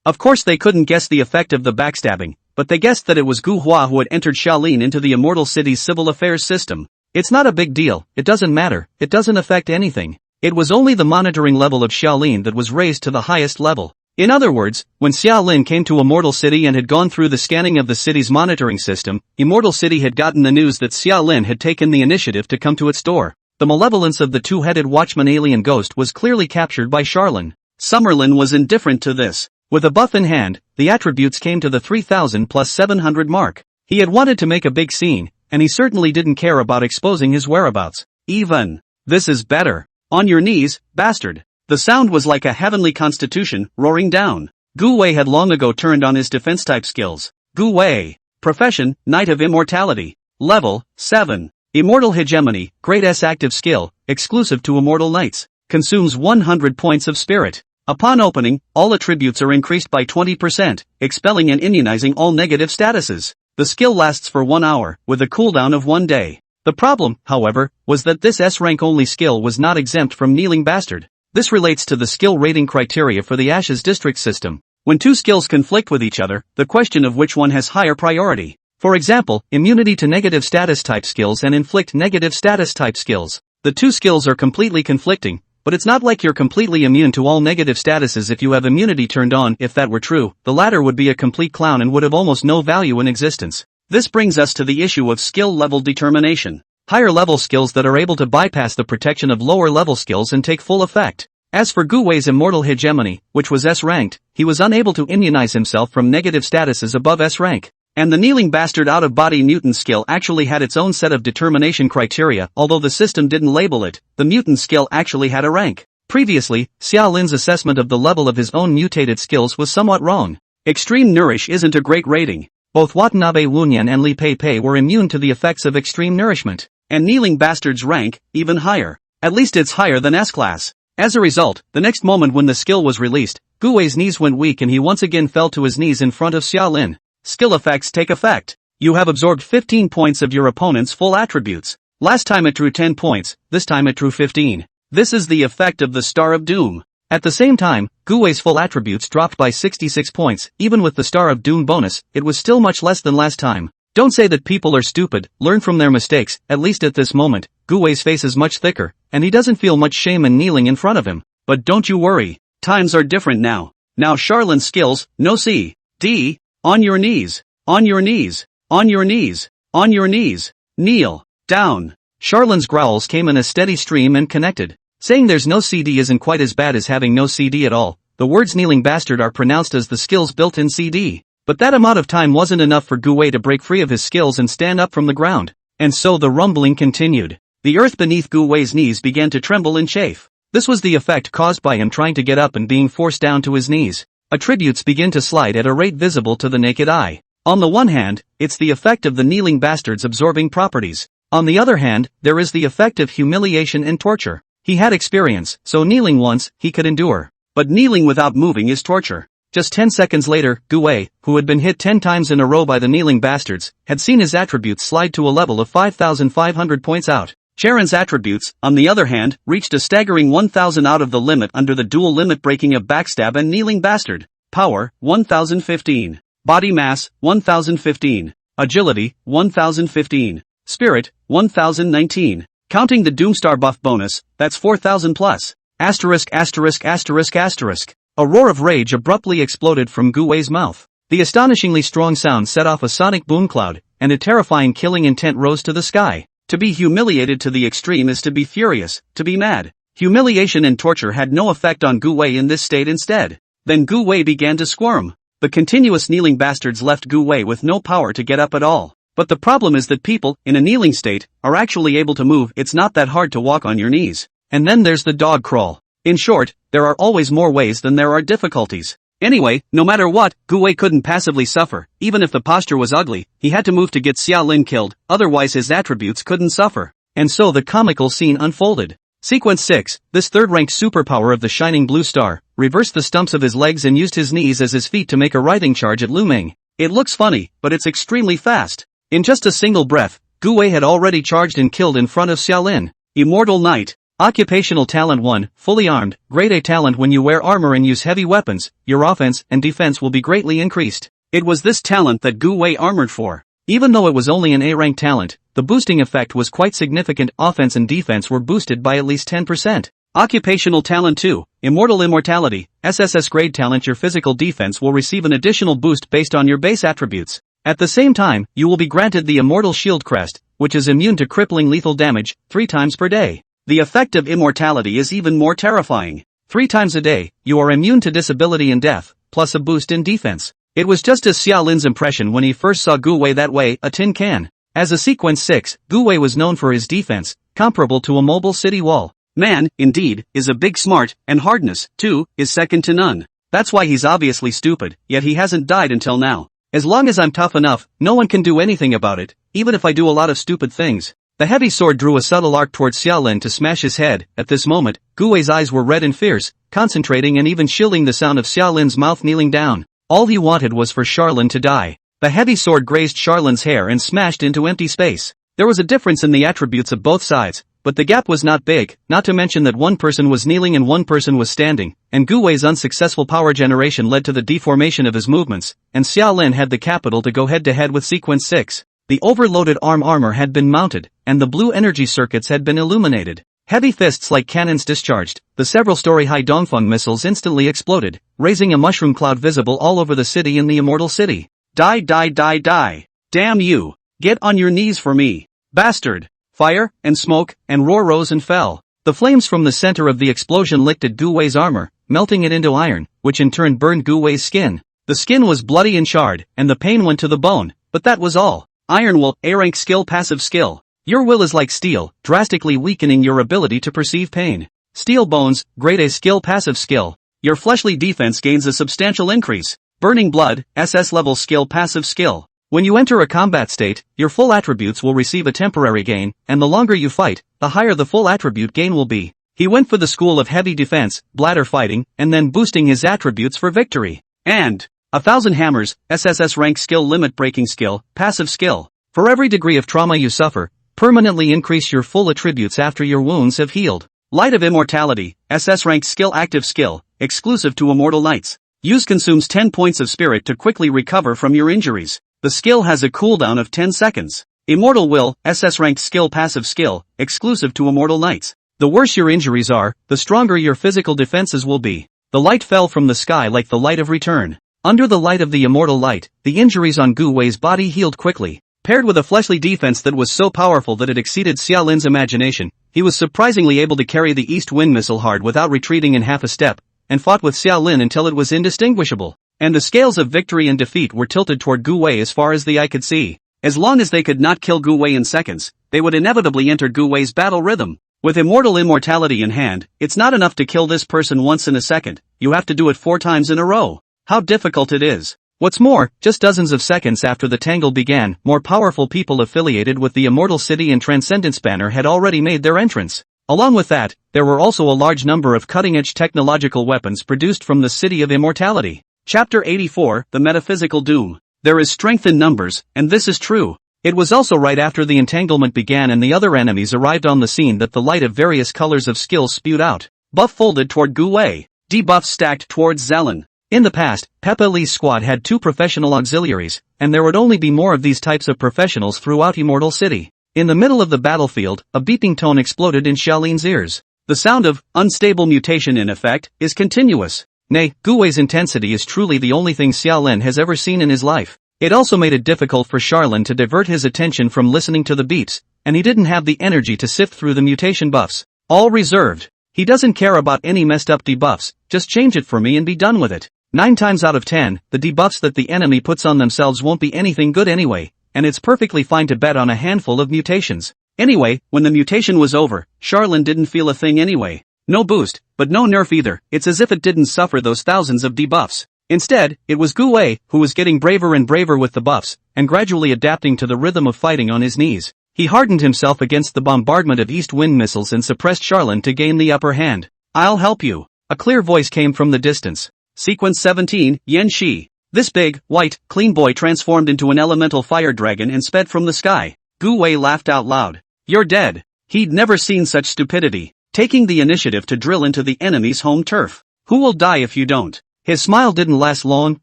Of course they couldn't guess the effect of the backstabbing, but they guessed that it was Gu Hua who had entered Xiaolin into the Immortal City's civil affairs system. It's not a big deal, it doesn't matter, it doesn't affect anything. It was only the monitoring level of Xiaolin that was raised to the highest level. In other words, when Xiaolin came to Immortal City and had gone through the scanning of the city's monitoring system, Immortal City had gotten the news that Xiaolin had taken the initiative to come to its door. The malevolence of the two-headed watchman alien ghost was clearly captured by Charlene. Summerlin was indifferent to this. With a buff in hand, the attributes came to the 3000 plus 700 mark. He had wanted to make a big scene, and he certainly didn't care about exposing his whereabouts. Even. This is better. On your knees, bastard. The sound was like a heavenly constitution, roaring down. Gu Wei had long ago turned on his defense-type skills. Gu Wei. Profession, Knight of Immortality. Level, 7. Immortal Hegemony, Great S active skill, exclusive to Immortal Knights. Consumes 100 points of spirit. Upon opening, all attributes are increased by 20%, expelling and immunizing all negative statuses. The skill lasts for 1 hour, with a cooldown of 1 day. The problem, however, was that this S-rank only skill was not exempt from Kneeling Bastard. This relates to the skill rating criteria for the Ashes District system. When two skills conflict with each other, the question of which one has higher priority. For example, immunity to negative status type skills and inflict negative status type skills. The two skills are completely conflicting, but it's not like you're completely immune to all negative statuses if you have immunity turned on. If that were true, the latter would be a complete clown and would have almost no value in existence. This brings us to the issue of skill level determination. Higher level skills that are able to bypass the protection of lower level skills and take full effect. As for Gu Wei's Immortal Hegemony, which was S-ranked, he was unable to immunize himself from negative statuses above S-rank. And the Kneeling Bastard out-of-body mutant skill actually had its own set of determination criteria. Although the system didn't label it, the mutant skill actually had a rank. Previously, Xiaolin's assessment of the level of his own mutated skills was somewhat wrong. Extreme Nourish isn't a great rating. Both Watanabe Wunyan and Li Pei Pei were immune to the effects of extreme nourishment. And Kneeling Bastard's rank, even higher. At least it's higher than S-class. As a result, the next moment when the skill was released, Gu Wei's knees went weak and he once again fell to his knees in front of Xiaolin. Skill effects take effect. You have absorbed 15 points of your opponent's full attributes. Last time it drew 10 points, this time it drew 15. This is the effect of the Star of Doom. At the same time, Gu Wei's full attributes dropped by 66 points. Even with the Star of Doom bonus, it was still much less than last time. Don't say that people are stupid, learn from their mistakes. At least at this moment, Gu Wei's face is much thicker, and he doesn't feel much shame in kneeling in front of him. But don't you worry, times are different now. Now Charlene's skills, no C, D, on your knees, on your knees, on your knees, on your knees, kneel, down. Charlene's growls came in a steady stream and connected. Saying there's no CD isn't quite as bad as having no CD at all. The words Kneeling Bastard are pronounced as the skill's built-in CD. But that amount of time wasn't enough for Gu Wei to break free of his skills and stand up from the ground. And so the rumbling continued. The earth beneath Gu Wei's knees began to tremble and chafe. This was the effect caused by him trying to get up and being forced down to his knees. Attributes begin to slide at a rate visible to the naked eye. On the one hand, it's the effect of the Kneeling Bastard's absorbing properties. On the other hand, there is the effect of humiliation and torture. He had experience, so kneeling once, he could endure. But kneeling without moving is torture. Just 10 seconds later, Gu Wei, who had been hit 10 times in a row by the Kneeling Bastards, had seen his attributes slide to a level of 5,500 points out. Charon's attributes, on the other hand, reached a staggering 1,000 out of the limit under the dual limit breaking of Backstab and Kneeling Bastard. Power, 1,015. Body mass, 1,015. Agility, 1,015. Spirit, 1,019. Counting the Doomstar buff bonus, that's 4,000 plus. Asterisk asterisk asterisk asterisk. A roar of rage abruptly exploded from Gu Wei's mouth. The astonishingly strong sound set off a sonic boom cloud, and a terrifying killing intent rose to the sky. To be humiliated to the extreme is to be furious, to be mad. Humiliation and torture had no effect on Gu Wei in this state instead. Then Gu Wei began to squirm. The continuous kneeling bastards left Gu Wei with no power to get up at all. But the problem is that people, in a kneeling state, are actually able to move. It's not that hard to walk on your knees. And then there's the dog crawl. In short, there are always more ways than there are difficulties. Anyway, no matter what, Gu Wei couldn't passively suffer. Even if the posture was ugly, he had to move to get Xia Lin killed, otherwise his attributes couldn't suffer. And so the comical scene unfolded. Sequence 6, this third-ranked superpower of the shining blue star, reversed the stumps of his legs and used his knees as his feet to make a writhing charge at Lu Ming. It looks funny, but it's extremely fast. In just a single breath, Gu Wei had already charged and killed in front of Xia Lin. Immortal Knight. Occupational talent 1, fully armed, grade A talent. When you wear armor and use heavy weapons, your offense and defense will be greatly increased. It was this talent that Gu Wei armored for. Even though it was only an A-rank talent, the boosting effect was quite significant. Offense and defense were boosted by at least 10%. Occupational talent 2, Immortal Immortality, SSS grade talent. Your physical defense will receive an additional boost based on your base attributes. At the same time, you will be granted the Immortal Shield Crest, which is immune to crippling lethal damage, 3 times per day. The effect of immortality is even more terrifying. 3 times a day, you are immune to disability and death, plus a boost in defense. It was just as Xia Lin's impression when he first saw Gu Wei that way, a tin can. As a sequence 6, Gu Wei was known for his defense, comparable to a mobile city wall. Man, indeed, is a big smart, and hardness, too, is second to none. That's why he's obviously stupid, yet he hasn't died until now. As long as I'm tough enough, no one can do anything about it, even if I do a lot of stupid things. The heavy sword drew a subtle arc towards Xia Lin to smash his head. At this moment, Gu Wei's eyes were red and fierce, concentrating and even shielding the sound of Xia Lin's mouth kneeling down. All he wanted was for Charlin to die. The heavy sword grazed Charlin's hair and smashed into empty space. There was a difference in the attributes of both sides, but the gap was not big, not to mention that one person was kneeling and one person was standing, and Gu Wei's unsuccessful power generation led to the deformation of his movements, and Xia Lin had the capital to go head-to-head with Sequence 6. The overloaded armor had been mounted, and the blue energy circuits had been illuminated. Heavy fists like cannons discharged, the several-story-high Dongfeng missiles instantly exploded, raising a mushroom cloud visible all over the city in the Immortal City. Die, die, die, die. Damn you. Get on your knees for me. Bastard. Fire, and smoke, and roar rose and fell. The flames from the center of the explosion licked at Gu Wei's armor, melting it into iron, which in turn burned Gu Wei's skin. The skin was bloody and charred, and the pain went to the bone, but that was all. Iron Will, A-rank skill, passive skill. Your will is like steel, drastically weakening your ability to perceive pain. Steel Bones, grade A skill, passive skill. Your fleshly defense gains a substantial increase. Burning Blood, SS level skill, passive skill. When you enter a combat state, your full attributes will receive a temporary gain, and the longer you fight, the higher the full attribute gain will be. He went for the school of heavy defense, bladder fighting, and then boosting his attributes for victory. And 1,000 Hammers, SSS rank skill, limit breaking skill, passive skill. For every degree of trauma you suffer, permanently increase your full attributes after your wounds have healed. Light of Immortality, SS rank skill, active skill, exclusive to Immortal Knights. Use consumes 10 points of spirit to quickly recover from your injuries. The skill has a cooldown of 10 seconds. Immortal Will, SS ranked skill, passive skill, exclusive to Immortal Knights. The worse your injuries are, the stronger your physical defenses will be. The light fell from the sky like the light of return. Under the light of the immortal light, the injuries on Gu Wei's body healed quickly. Paired with a fleshly defense that was so powerful that it exceeded Xia Lin's imagination, he was surprisingly able to carry the East Wind missile hard without retreating in half a step, and fought with Xia Lin until it was indistinguishable. And the scales of victory and defeat were tilted toward Gu Wei as far as the eye could see. As long as they could not kill Gu Wei in seconds, they would inevitably enter Gu Wei's battle rhythm. With immortal immortality in hand, it's not enough to kill this person once in a second, you have to do it 4 times in a row. How difficult it is. What's more, just dozens of seconds after the tangle began, more powerful people affiliated with the Immortal City and Transcendence banner had already made their entrance. Along with that, there were also a large number of cutting-edge technological weapons produced from the City of Immortality. Chapter 84, The Metaphysical Doom. There is strength in numbers, and this is true. It was also right after the entanglement began and the other enemies arrived on the scene that the light of various colors of skills spewed out. Buff folded toward Gu Wei. Debuffs stacked towards Zelen. In the past, Peppa Lee's squad had 2 professional auxiliaries, and there would only be more of these types of professionals throughout Immortal City. In the middle of the battlefield, a beeping tone exploded in Xiaolin's ears. The sound of unstable mutation in effect is continuous. Nay, Gu Wei's intensity is truly the only thing Xiaolin has ever seen in his life. It also made it difficult for Charlin to divert his attention from listening to the beeps, and he didn't have the energy to sift through the mutation buffs. All reserved. He doesn't care about any messed up debuffs, just change it for me and be done with it. 9 times out of 10, the debuffs that the enemy puts on themselves won't be anything good anyway, and it's perfectly fine to bet on a handful of mutations. Anyway, when the mutation was over, Charlin didn't feel a thing anyway. No boost, but no nerf either. It's as if it didn't suffer those thousands of debuffs. Instead, it was Gu Wei who was getting braver and braver with the buffs, and gradually adapting to the rhythm of fighting on his knees. He hardened himself against the bombardment of east wind missiles and suppressed Charlin to gain the upper hand. I'll help you. A clear voice came from the distance. Sequence 17, Yan Shi. This big, white, clean boy transformed into an elemental fire dragon and sped from the sky. Gu Wei laughed out loud. You're dead. He'd never seen such stupidity. Taking the initiative to drill into the enemy's home turf. Who will die if you don't? His smile didn't last long,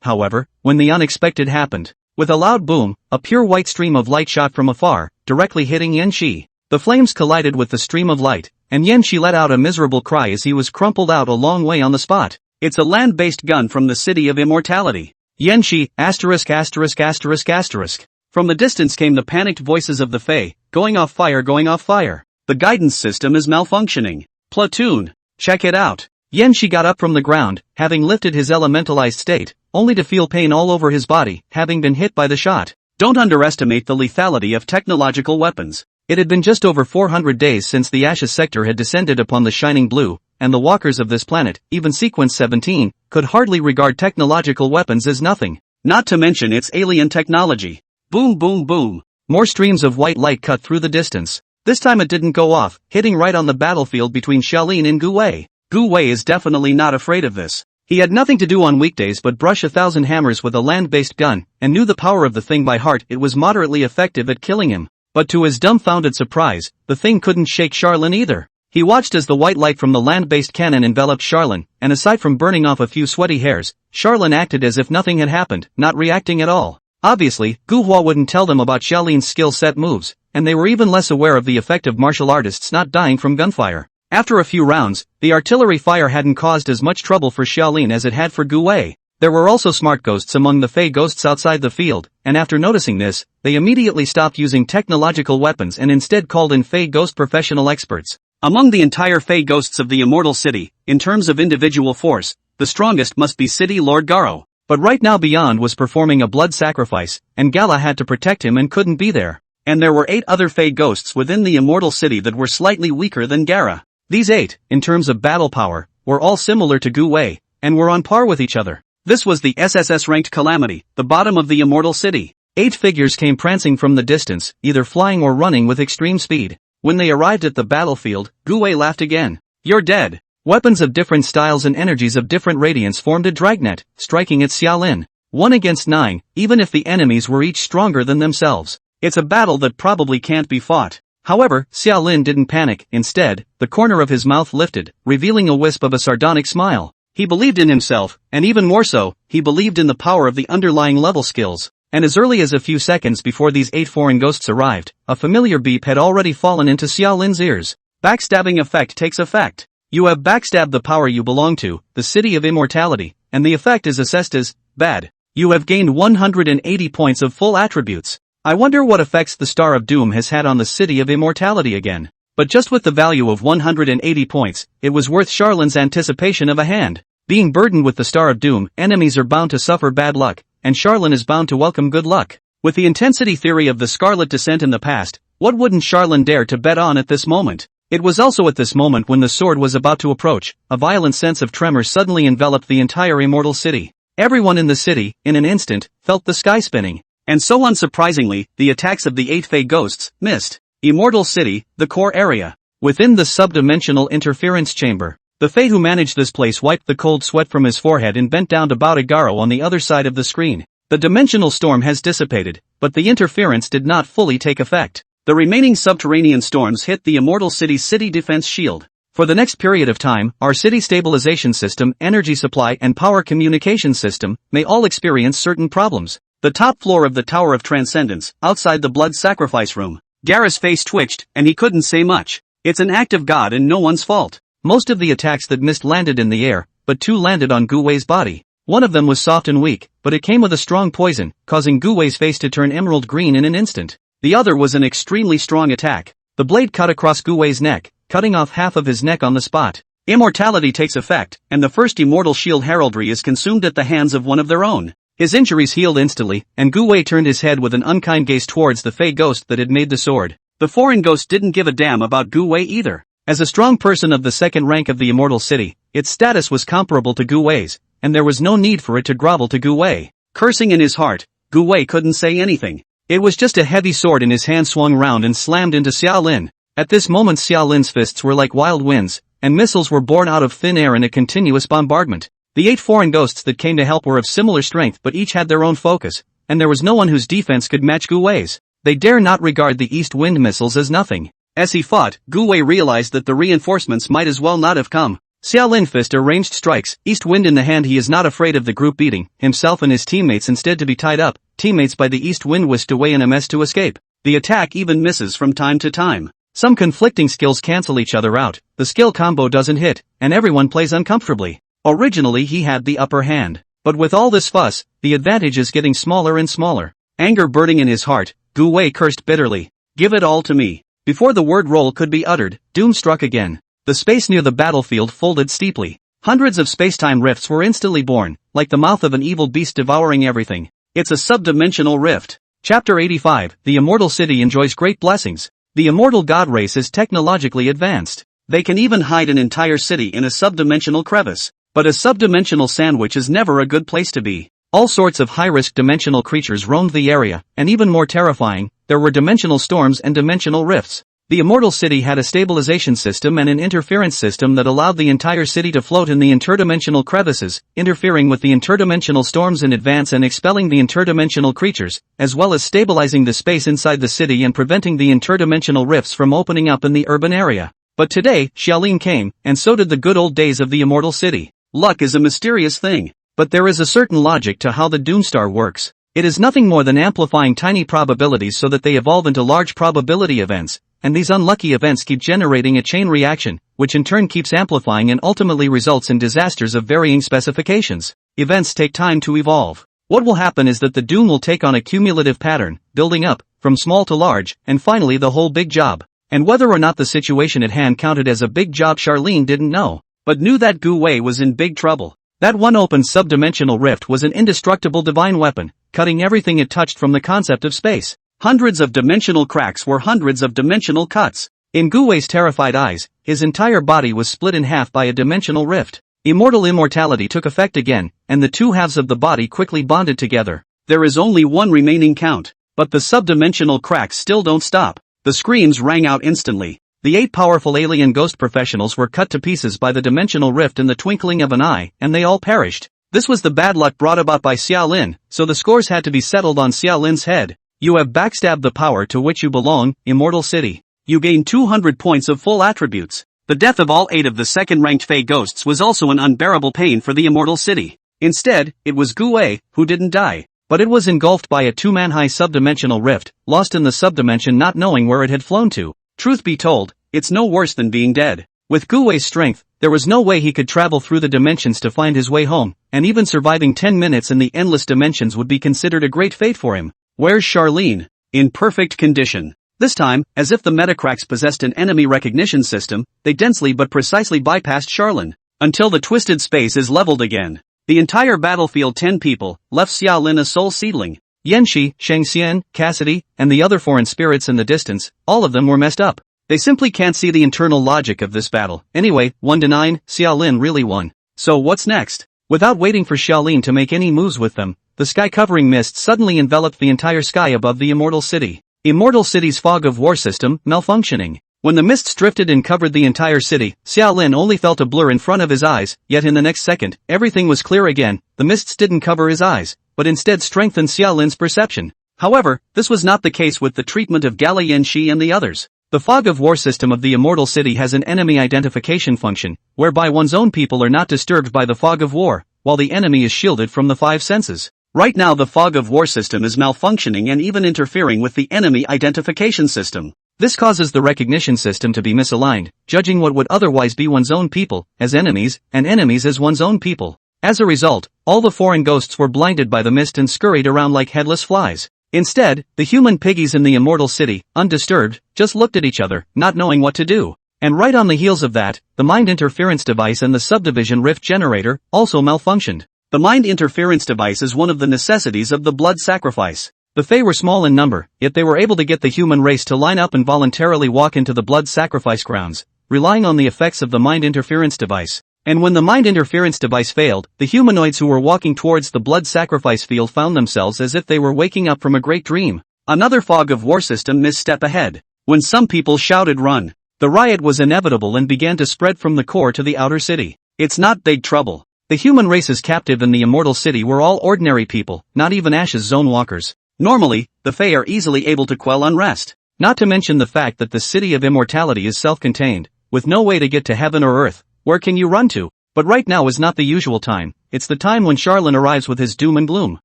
however, when the unexpected happened. With a loud boom, a pure white stream of light shot from afar, directly hitting Yan Shi. The flames collided with the stream of light, and Yan Shi let out a miserable cry as he was crumpled out a long way on the spot. It's a land-based gun from the City of Immortality. Yan Shi, asterisk asterisk asterisk asterisk. From the distance came the panicked voices of the Fae, going off fire going off fire. The guidance system is malfunctioning. Platoon, check it out. Yan Shi got up from the ground, having lifted his elementalized state, only to feel pain all over his body, having been hit by the shot. Don't underestimate the lethality of technological weapons. It had been just over 400 days since the Ashes sector had descended upon the Shining Blue, and the walkers of this planet, even Sequence 17, could hardly regard technological weapons as nothing. Not to mention its alien technology. Boom boom boom. More streams of white light cut through the distance. This time it didn't go off, hitting right on the battlefield between Xiaolin and Gu Wei. Gu Wei is definitely not afraid of this. He had nothing to do on weekdays but brush 1,000 hammers with a land-based gun, and knew the power of the thing by heart. It was moderately effective at killing him. But to his dumbfounded surprise, the thing couldn't shake Charlin either. He watched as the white light from the land-based cannon enveloped Charlin, and aside from burning off a few sweaty hairs, Charlin acted as if nothing had happened, not reacting at all. Obviously, Gu Hua wouldn't tell them about Xiaolin's skill set moves, and they were even less aware of the effect of martial artists not dying from gunfire. After a few rounds, the artillery fire hadn't caused as much trouble for Xiaolin as it had for Gu Wei. There were also smart ghosts among the Fey ghosts outside the field, and after noticing this, they immediately stopped using technological weapons and instead called in Fey ghost professional experts. Among the entire Fey ghosts of the Immortal City, in terms of individual force, the strongest must be City Lord Garo. But right now Beyond was performing a blood sacrifice, and Gala had to protect him and couldn't be there. And there were 8 other Fey ghosts within the Immortal City that were slightly weaker than Gara. These 8, in terms of battle power, were all similar to Gu Wei, and were on par with each other. This was the SSS-ranked Calamity, the bottom of the Immortal City. 8 figures came prancing from the distance, either flying or running with extreme speed. When they arrived at the battlefield, Gu Wei laughed again. You're dead. Weapons of different styles and energies of different radiance formed a dragnet, striking at Xiaolin. 1 against 9, even if the enemies were each stronger than themselves. It's a battle that probably can't be fought. However, Xiaolin didn't panic. Instead, the corner of his mouth lifted, revealing a wisp of a sardonic smile. He believed in himself, and even more so, he believed in the power of the underlying level skills. And as early as a few seconds before these 8 foreign ghosts arrived, a familiar beep had already fallen into Xiaolin's ears. Backstabbing effect takes effect. You have backstabbed the power you belong to, the City of Immortality, and the effect is assessed as bad. You have gained 180 points of full attributes. I wonder what effects the Star of Doom has had on the City of Immortality again. But just with the value of 180 points, it was worth Charlin's anticipation of a hand. Being burdened with the Star of Doom, enemies are bound to suffer bad luck, and Charlin is bound to welcome good luck. With the intensity theory of the Scarlet Descent in the past, what wouldn't Charlin dare to bet on at this moment? It was also at this moment when the sword was about to approach, a violent sense of tremor suddenly enveloped the entire Immortal City. Everyone in the city, in an instant, felt the sky spinning. And so unsurprisingly, the attacks of the 8 Fey ghosts missed. Immortal City, the core area. Within the subdimensional interference chamber, the Fey who managed this place wiped the cold sweat from his forehead and bent down to bow to Garo on the other side of the screen. The dimensional storm has dissipated, but the interference did not fully take effect. The remaining subterranean storms hit the Immortal City's city defense shield. For the next period of time, our city stabilization system, energy supply and power communication system may all experience certain problems. The top floor of the Tower of Transcendence, outside the blood sacrifice room. Gara's face twitched, and he couldn't say much. It's an act of God and no one's fault. Most of the attacks that missed landed in the air, but 2 landed on Gu Wei's body. One of them was soft and weak, but it came with a strong poison, causing Gu Wei's face to turn emerald green in an instant. The other was an extremely strong attack. The blade cut across Gu Wei's neck, cutting off half of his neck on the spot. Immortality takes effect, and the first immortal shield heraldry is consumed at the hands of one of their own. His injuries healed instantly, and Gu Wei turned his head with an unkind gaze towards the fey ghost that had made the sword. The foreign ghost didn't give a damn about Gu Wei either. As a strong person of the second rank of the immortal city, its status was comparable to Gu Wei's, and there was no need for it to grovel to Gu Wei. Cursing in his heart, Gu Wei couldn't say anything. It was just a heavy sword in his hand swung round and slammed into Xiaolin. At this moment Xiaolin's fists were like wild winds, and missiles were born out of thin air in a continuous bombardment. The 8 foreign ghosts that came to help were of similar strength but each had their own focus, and there was no one whose defense could match Gu Wei's. They dare not regard the east wind missiles as nothing. As he fought, Gu Wei realized that the reinforcements might as well not have come. Xiaolin fist arranged strikes, east wind in the hand. He is not afraid of the group beating, himself and his teammates instead to be tied up, teammates by the east wind whisked away in a mess to escape. The attack even misses from time to time. Some conflicting skills cancel each other out, the skill combo doesn't hit, and everyone plays uncomfortably. Originally he had the upper hand. But with all this fuss, the advantage is getting smaller and smaller. Anger burning in his heart, Gu Wei cursed bitterly. Give it all to me. Before the word roll could be uttered, doom struck again. The space near the battlefield folded steeply. Hundreds of space-time rifts were instantly born, like the mouth of an evil beast devouring everything. It's a subdimensional rift. Chapter 85, The Immortal City enjoys great blessings. The immortal god race is technologically advanced. They can even hide an entire city in a subdimensional crevice. But a subdimensional sandwich is never a good place to be. All sorts of high-risk dimensional creatures roamed the area, and even more terrifying, there were dimensional storms and dimensional rifts. The immortal city had a stabilization system and an interference system that allowed the entire city to float in the interdimensional crevices, interfering with the interdimensional storms in advance and expelling the interdimensional creatures, as well as stabilizing the space inside the city and preventing the interdimensional rifts from opening up in the urban area. But today, Xiaolin came, and so did the good old days of the immortal city. Luck is a mysterious thing, but there is a certain logic to how the Doomstar works. It is nothing more than amplifying tiny probabilities so that they evolve into large probability events, and these unlucky events keep generating a chain reaction, which in turn keeps amplifying and ultimately results in disasters of varying specifications. Events take time to evolve. What will happen is that the doom will take on a cumulative pattern, building up, from small to large, and finally the whole big job. And whether or not the situation at hand counted as a big job Charlene didn't know, but knew that Gu Wei was in big trouble. That one open subdimensional rift was an indestructible divine weapon, cutting everything it touched from the concept of space. Hundreds of dimensional cracks were hundreds of dimensional cuts. In Gu Wei's terrified eyes, his entire body was split in half by a dimensional rift. Immortality took effect again, and the two halves of the body quickly bonded together. There is only one remaining count, but the subdimensional cracks still don't stop. The screams rang out instantly. The 8 powerful alien ghost professionals were cut to pieces by the dimensional rift in the twinkling of an eye, and they all perished. This was the bad luck brought about by Xiaolin, so the scores had to be settled on Xiaolin's head. You have backstabbed the power to which you belong, Immortal City. You gain 200 points of full attributes. The death of all 8 of the second-ranked Fey ghosts was also an unbearable pain for the Immortal City. Instead, it was Gu Wei, who didn't die. But it was engulfed by a 2-man-high subdimensional rift, lost in the subdimension not knowing where it had flown to. Truth be told, it's no worse than being dead. With Gu Wei's strength, there was no way he could travel through the dimensions to find his way home, and even surviving 10 minutes in the endless dimensions would be considered a great fate for him. Where's Charlene? In perfect condition. This time, as if the Metacracks possessed an enemy recognition system, they densely but precisely bypassed Charlene, until the twisted space is leveled again. The entire battlefield 10 people, left Xiaolin a sole seedling. Yanxi, Shangxian, Cassidy, and the other foreign spirits in the distance, all of them were messed up. They simply can't see the internal logic of this battle. Anyway, 1-9, Xiaolin really won. So what's next? Without waiting for Xiaolin to make any moves with them, the sky-covering mist suddenly enveloped the entire sky above the Immortal City. Immortal City's fog of war system, malfunctioning. When the mists drifted and covered the entire city, Xiaolin only felt a blur in front of his eyes, yet in the next second, everything was clear again. The mists didn't cover his eyes, but instead strengthened Xiaolin's perception. However, this was not the case with the treatment of Gala Yanxi and the others. The fog of war system of the Immortal City has an enemy identification function, whereby one's own people are not disturbed by the fog of war, while the enemy is shielded from the 5 senses. Right now the fog of war system is malfunctioning and even interfering with the enemy identification system. This causes the recognition system to be misaligned, judging what would otherwise be one's own people as enemies, and enemies as one's own people. As a result, all the foreign ghosts were blinded by the mist and scurried around like headless flies. Instead, the human piggies in the immortal city, undisturbed, just looked at each other, not knowing what to do. And right on the heels of that, the mind interference device and the subdivision rift generator also malfunctioned. The mind interference device is one of the necessities of the blood sacrifice. The Fae were small in number, yet they were able to get the human race to line up and voluntarily walk into the blood sacrifice grounds, relying on the effects of the mind interference device. And when the mind interference device failed, the humanoids who were walking towards the blood sacrifice field found themselves as if they were waking up from a great dream. Another fog of war system misstep ahead. When some people shouted run, the riot was inevitable and began to spread from the core to the outer city. It's not big trouble. The human races captive in the immortal city were all ordinary people, not even Ash's zone walkers. Normally, the Fae are easily able to quell unrest. Not to mention the fact that the city of immortality is self-contained, with no way to get to heaven or earth. Where can you run to? But right now is not the usual time. It's the time when Charlin arrives with his doom and gloom.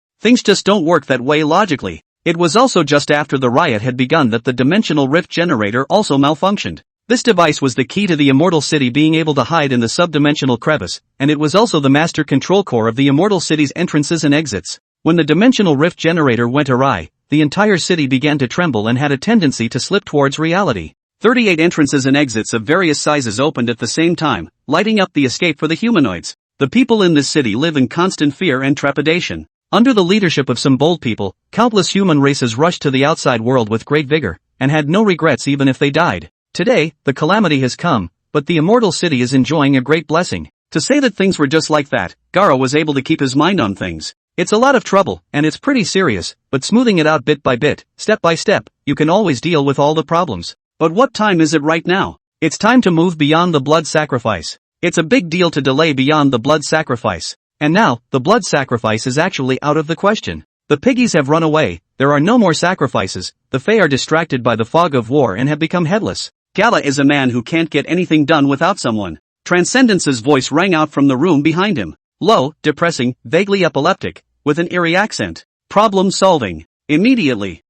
Things just don't work that way logically. It was also just after the riot had begun that the dimensional rift generator also malfunctioned. This device was the key to the immortal city being able to hide in the subdimensional crevice, and it was also the master control core of the immortal city's entrances and exits. When the dimensional rift generator went awry, the entire city began to tremble and had a tendency to slip towards reality. 38 entrances and exits of various sizes opened at the same time, lighting up the escape for the humanoids. The people in this city live in constant fear and trepidation. Under the leadership of some bold people, countless human races rushed to the outside world with great vigor, and had no regrets even if they died. Today, the calamity has come, but the immortal city is enjoying a great blessing. To say that things were just like that, Garo was able to keep his mind on things. It's a lot of trouble, and it's pretty serious, but smoothing it out bit by bit, step by step, you can always deal with all the problems. But what time is it right now? It's time to move beyond the blood sacrifice. It's a big deal to delay beyond the blood sacrifice. And now, the blood sacrifice is actually out of the question. The piggies have run away, there are no more sacrifices, the Fae are distracted by the fog of war and have become headless. Gala is a man who can't get anything done without someone. Transcendence's voice rang out from the room behind him. Low, depressing, vaguely epileptic, with an eerie accent. Problem solving. Immediately.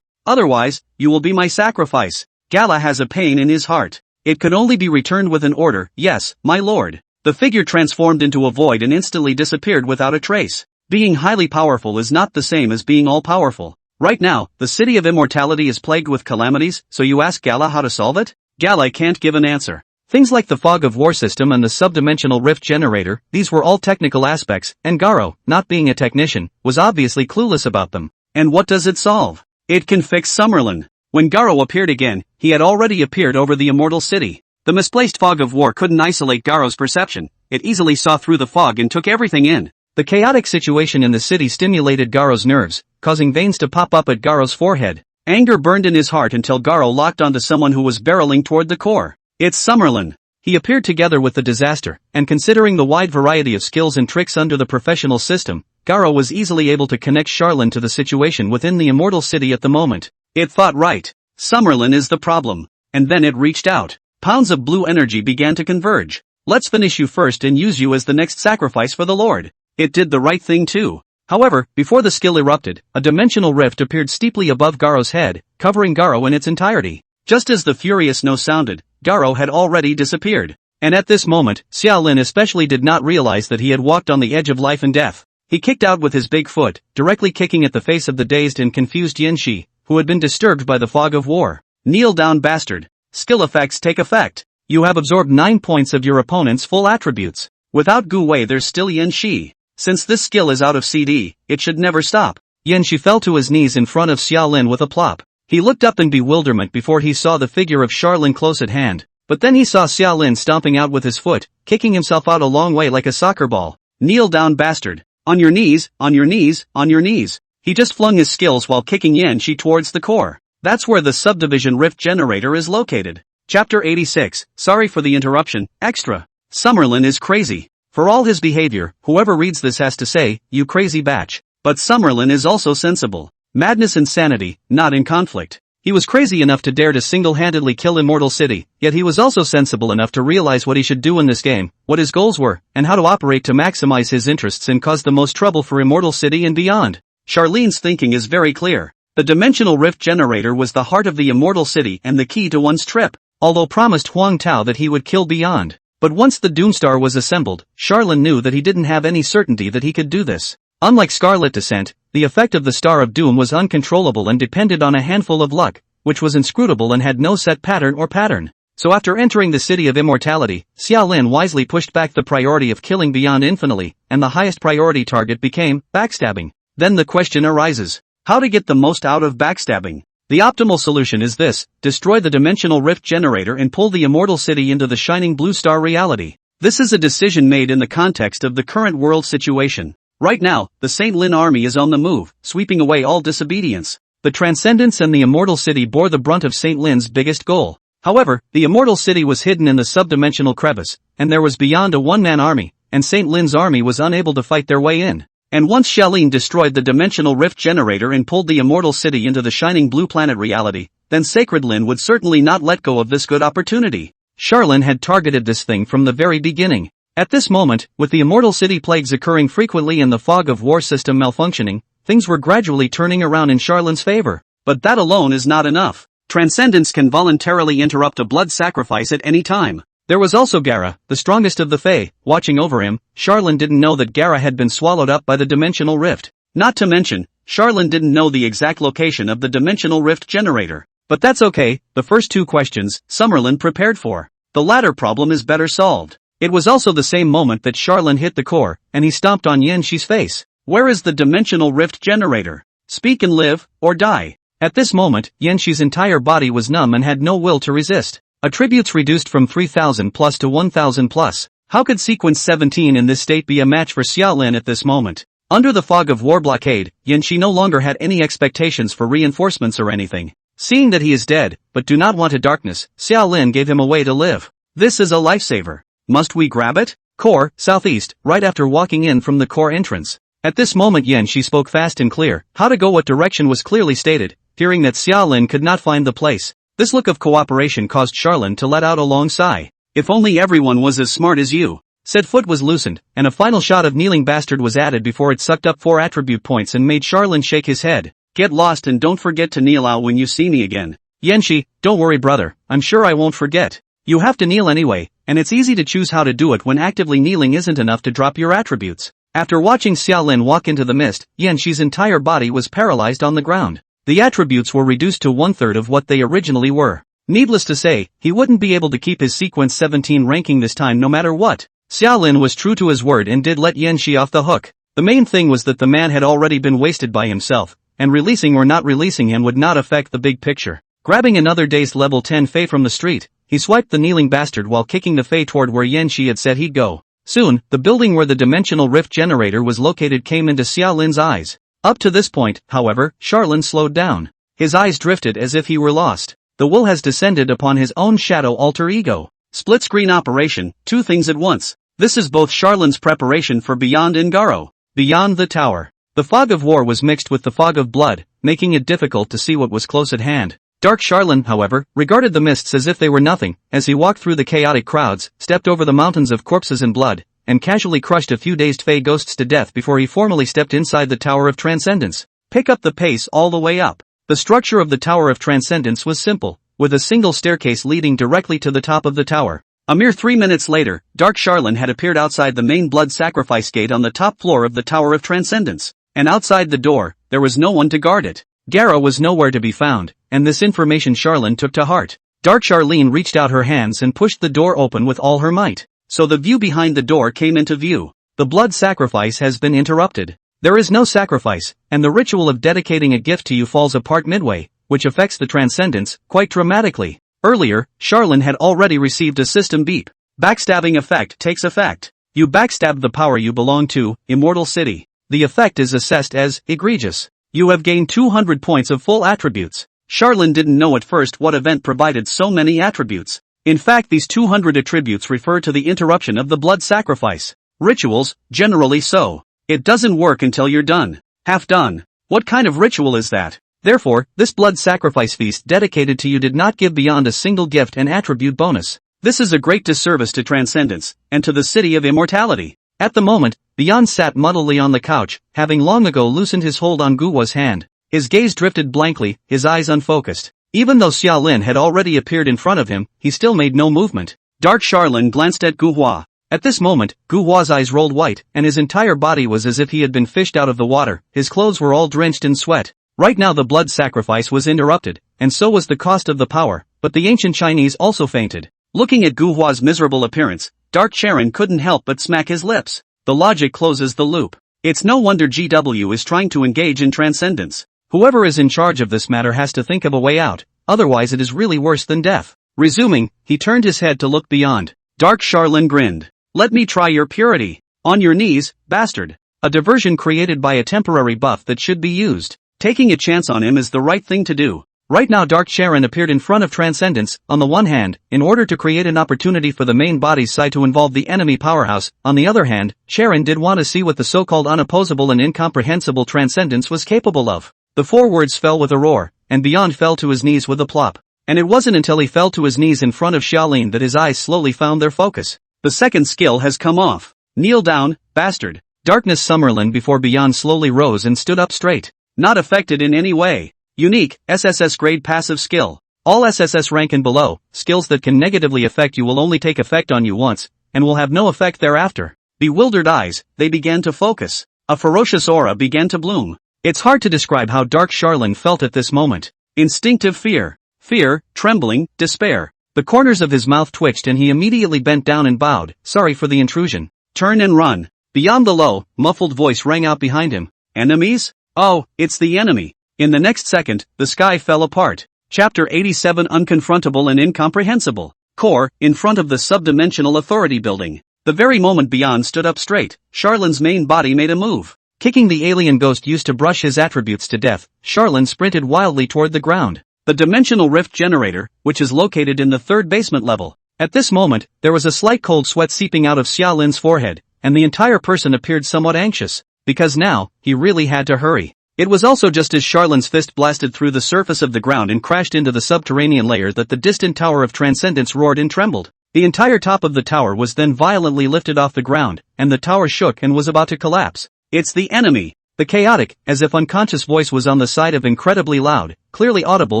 Otherwise, you will be my sacrifice. Gala has a pain in his heart. It could only be returned with an order, yes, my lord. The figure transformed into a void and instantly disappeared without a trace. Being highly powerful is not the same as being all-powerful. Right now, the city of immortality is plagued with calamities, so you ask Gala how to solve it? Gala can't give an answer. Things like the fog of war system and the subdimensional rift generator, these were all technical aspects, and Garo, not being a technician, was obviously clueless about them. And what does it solve? It can fix Summerlin. When Garo appeared again, he had already appeared over the immortal city. The misplaced fog of war couldn't isolate Garo's perception. It easily saw through the fog and took everything in. The chaotic situation in the city stimulated Garo's nerves, causing veins to pop up at Garo's forehead. Anger burned in his heart until Garo locked onto someone who was barreling toward the core. It's Summerlin. He appeared together with the disaster, and considering the wide variety of skills and tricks under the professional system, Garo was easily able to connect Charlin to the situation within the immortal city at the moment. It thought right. Summerlin is the problem. And then it reached out. Pounds of blue energy began to converge. Let's finish you first and use you as the next sacrifice for the Lord. It did the right thing too. However, before the skill erupted, a dimensional rift appeared steeply above Garo's head, covering Garo in its entirety. Just as the furious no sounded, Garo had already disappeared. And at this moment, Xiaolin especially did not realize that he had walked on the edge of life and death. He kicked out with his big foot, directly kicking at the face of the dazed and confused Yanxi, who had been disturbed by the fog of war. Kneel down, bastard. Skill effects take effect. You have absorbed 9 points of your opponent's full attributes. Without Gu Wei there's still Yanxi. Since this skill is out of CD, it should never stop. Yanxi fell to his knees in front of Xiaolin with a plop. He looked up in bewilderment before he saw the figure of Charlin close at hand, but then he saw Xiaolin stomping out with his foot, kicking himself out a long way like a soccer ball. Kneel down, bastard. On your knees, on your knees, on your knees. He just flung his skills while kicking Yanxi towards the core. That's where the subdivision rift generator is located. Chapter 86, sorry for the interruption, extra. Summerlin is crazy. For all his behavior, whoever reads this has to say, you crazy batch. But Summerlin is also sensible. Madness and sanity, not in conflict. He was crazy enough to dare to single-handedly kill Immortal City, yet he was also sensible enough to realize what he should do in this game, what his goals were, and how to operate to maximize his interests and cause the most trouble for Immortal City and beyond. Charlene's thinking is very clear. The dimensional rift generator was the heart of the immortal city and the key to one's trip, although promised Huang Tao that he would kill beyond. But once the Doomstar was assembled, Charlene knew that he didn't have any certainty that he could do this. Unlike Scarlet Descent, the effect of the Star of Doom was uncontrollable and depended on a handful of luck, which was inscrutable and had no set pattern. So after entering the City of Immortality, Xiaolin wisely pushed back the priority of killing beyond infinitely, and the highest priority target became backstabbing. Then the question arises: how to get the most out of backstabbing? The optimal solution is this: destroy the dimensional rift generator and pull the immortal city into the shining blue star reality. This is a decision made in the context of the current world situation. Right now, the Saint Lin army is on the move, sweeping away all disobedience. The Transcendence and the immortal city bore the brunt of Saint Lin's biggest goal. However, the immortal city was hidden in the subdimensional crevice, and there was beyond a one-man army, and Saint Lin's army was unable to fight their way in. And once Xiaolin destroyed the dimensional rift generator and pulled the immortal city into the shining blue planet reality, then Sacred Lin would certainly not let go of this good opportunity. Charlene had targeted this thing from the very beginning. At this moment, with the immortal city plagues occurring frequently and the fog of war system malfunctioning, things were gradually turning around in Charlene's favor. But that alone is not enough. Transcendence can voluntarily interrupt a blood sacrifice at any time. There was also Gara, the strongest of the Fae, watching over him. Charlene didn't know that Gara had been swallowed up by the dimensional rift. Not to mention, Charlene didn't know the exact location of the dimensional rift generator. But that's okay, the first two questions, Summerlin prepared for. The latter problem is better solved. It was also the same moment that Charlene hit the core, and he stomped on Yanxi's face. Where is the dimensional rift generator? Speak and live, or die. At this moment, Yanxi's entire body was numb and had no will to resist. Attributes reduced from 3000 plus to 1000 plus. How could sequence 17 in this state be a match for Xiaolin at this moment? Under the fog of war blockade, Yanxi no longer had any expectations for reinforcements or anything. Seeing that he is dead, but do not want a darkness, Xiaolin gave him a way to live. This is a lifesaver. Must we grab it? Core, southeast, right after walking in from the core entrance. At this moment Yanxi spoke fast and clear. How to go what direction was clearly stated. Fearing that Xiaolin could not find the place, this look of cooperation caused Charlene to let out a long sigh. If only everyone was as smart as you. Said foot was loosened, and a final shot of Kneeling Bastard was added before it sucked up 4 attribute points and made Charlene shake his head. Get lost and don't forget to kneel out when you see me again. Yanxi, don't worry brother, I'm sure I won't forget. You have to kneel anyway, and it's easy to choose how to do it when actively kneeling isn't enough to drop your attributes. After watching Xiaolin walk into the mist, Yanxi's entire body was paralyzed on the ground. The attributes were reduced to 1/3 of what they originally were. Needless to say, he wouldn't be able to keep his sequence 17 ranking this time no matter what. Xiaolin was true to his word and did let Yanxi off the hook. The main thing was that the man had already been wasted by himself, and releasing or not releasing him would not affect the big picture. Grabbing another dazed level 10 Fae from the street, he swiped the Kneeling Bastard while kicking the Fae toward where Yanxi had said he'd go. Soon, the building where the dimensional rift generator was located came into Xiaolin's eyes. Up to this point, however, Charlene slowed down. His eyes drifted as if he were lost. The will has descended upon his own shadow alter ego. Split screen operation, 2 things at once. This is both Charlene's preparation for Beyond Ingaro. Beyond the tower. The fog of war was mixed with the fog of blood, making it difficult to see what was close at hand. Dark Charlene, however, regarded the mists as if they were nothing, as he walked through the chaotic crowds, stepped over the mountains of corpses and blood, and casually crushed a few dazed Fae ghosts to death before he formally stepped inside the Tower of Transcendence. Pick up the pace all the way up. The structure of the Tower of Transcendence was simple, with a single staircase leading directly to the top of the tower. A mere 3 minutes later, Dark Charlene had appeared outside the main blood sacrifice gate on the top floor of the Tower of Transcendence. And outside the door, there was no one to guard it. Gara was nowhere to be found, and this information Charlene took to heart. Dark Charlene reached out her hands and pushed the door open with all her might. So the view behind the door came into view. The blood sacrifice has been interrupted. There is no sacrifice, and the ritual of dedicating a gift to you falls apart midway, which affects the Transcendence quite dramatically. Earlier, Charlene had already received a system beep. Backstabbing effect takes effect. You backstabbed the power you belong to, Immortal City. The effect is assessed as egregious. You have gained 200 points of full attributes. Charlene didn't know at first what event provided so many attributes. In fact, these 200 attributes refer to the interruption of the blood sacrifice. Rituals, generally so. It doesn't work until you're done. Half done. What kind of ritual is that? Therefore, this blood sacrifice feast dedicated to you did not give beyond a single gift and attribute bonus. This is a great disservice to Transcendence, and to the City of Immortality. At the moment, Beyond sat muddily on the couch, having long ago loosened his hold on Guo's hand. His gaze drifted blankly, his eyes unfocused. Even though Xiaolin had already appeared in front of him, he still made no movement. Dark Charlin glanced at Gu Hua. At this moment, Gu Hua's eyes rolled white, and his entire body was as if he had been fished out of the water. His clothes were all drenched in sweat. Right now the blood sacrifice was interrupted, and so was the cost of the power, but the ancient Chinese also fainted. Looking at Gu Hua's miserable appearance, Dark Charon couldn't help but smack his lips. The logic closes the loop. It's no wonder GW is trying to engage in transcendence. Whoever is in charge of this matter has to think of a way out, otherwise it is really worse than death. Resuming, he turned his head to look beyond. Dark Charlin grinned. Let me try your purity. On your knees, bastard. A diversion created by a temporary buff that should be used. Taking a chance on him is the right thing to do. Right now Dark Charon appeared in front of Transcendence, on the one hand, in order to create an opportunity for the main body's side to involve the enemy powerhouse, on the other hand, Charon did want to see what the so-called unopposable and incomprehensible Transcendence was capable of. The four words fell with a roar, and Beyond fell to his knees with a plop. And it wasn't until he fell to his knees in front of Xiaolin that his eyes slowly found their focus. The second skill has come off. Kneel down, bastard. Darkness Summerlin before Beyond slowly rose and stood up straight. Not affected in any way. Unique, SSS grade passive skill. All SSS rank and below, skills that can negatively affect you will only take effect on you once, and will have no effect thereafter. Bewildered eyes, they began to focus. A ferocious aura began to bloom. It's hard to describe how Dark Charlin felt at this moment. Instinctive fear. Fear, trembling, despair. The corners of his mouth twitched and he immediately bent down and bowed, sorry for the intrusion. Turn and run. Beyond the low, muffled voice rang out behind him. Enemies? Oh, it's the enemy. In the next second, the sky fell apart. Chapter 87 Unconfrontable and Incomprehensible. Core, in front of the subdimensional authority building. The very moment Beyond stood up straight, Charlin's main body made a move. Kicking the alien ghost used to brush his attributes to death, Charlin sprinted wildly toward the ground. The dimensional rift generator, which is located in the third basement level. At this moment, there was a slight cold sweat seeping out of Xiaolin's forehead, and the entire person appeared somewhat anxious, because now, he really had to hurry. It was also just as Charlin's fist blasted through the surface of the ground and crashed into the subterranean layer that the distant Tower of Transcendence roared and trembled. The entire top of the tower was then violently lifted off the ground, and the tower shook and was about to collapse. It's the enemy! The chaotic, as if unconscious voice was on the side of incredibly loud, clearly audible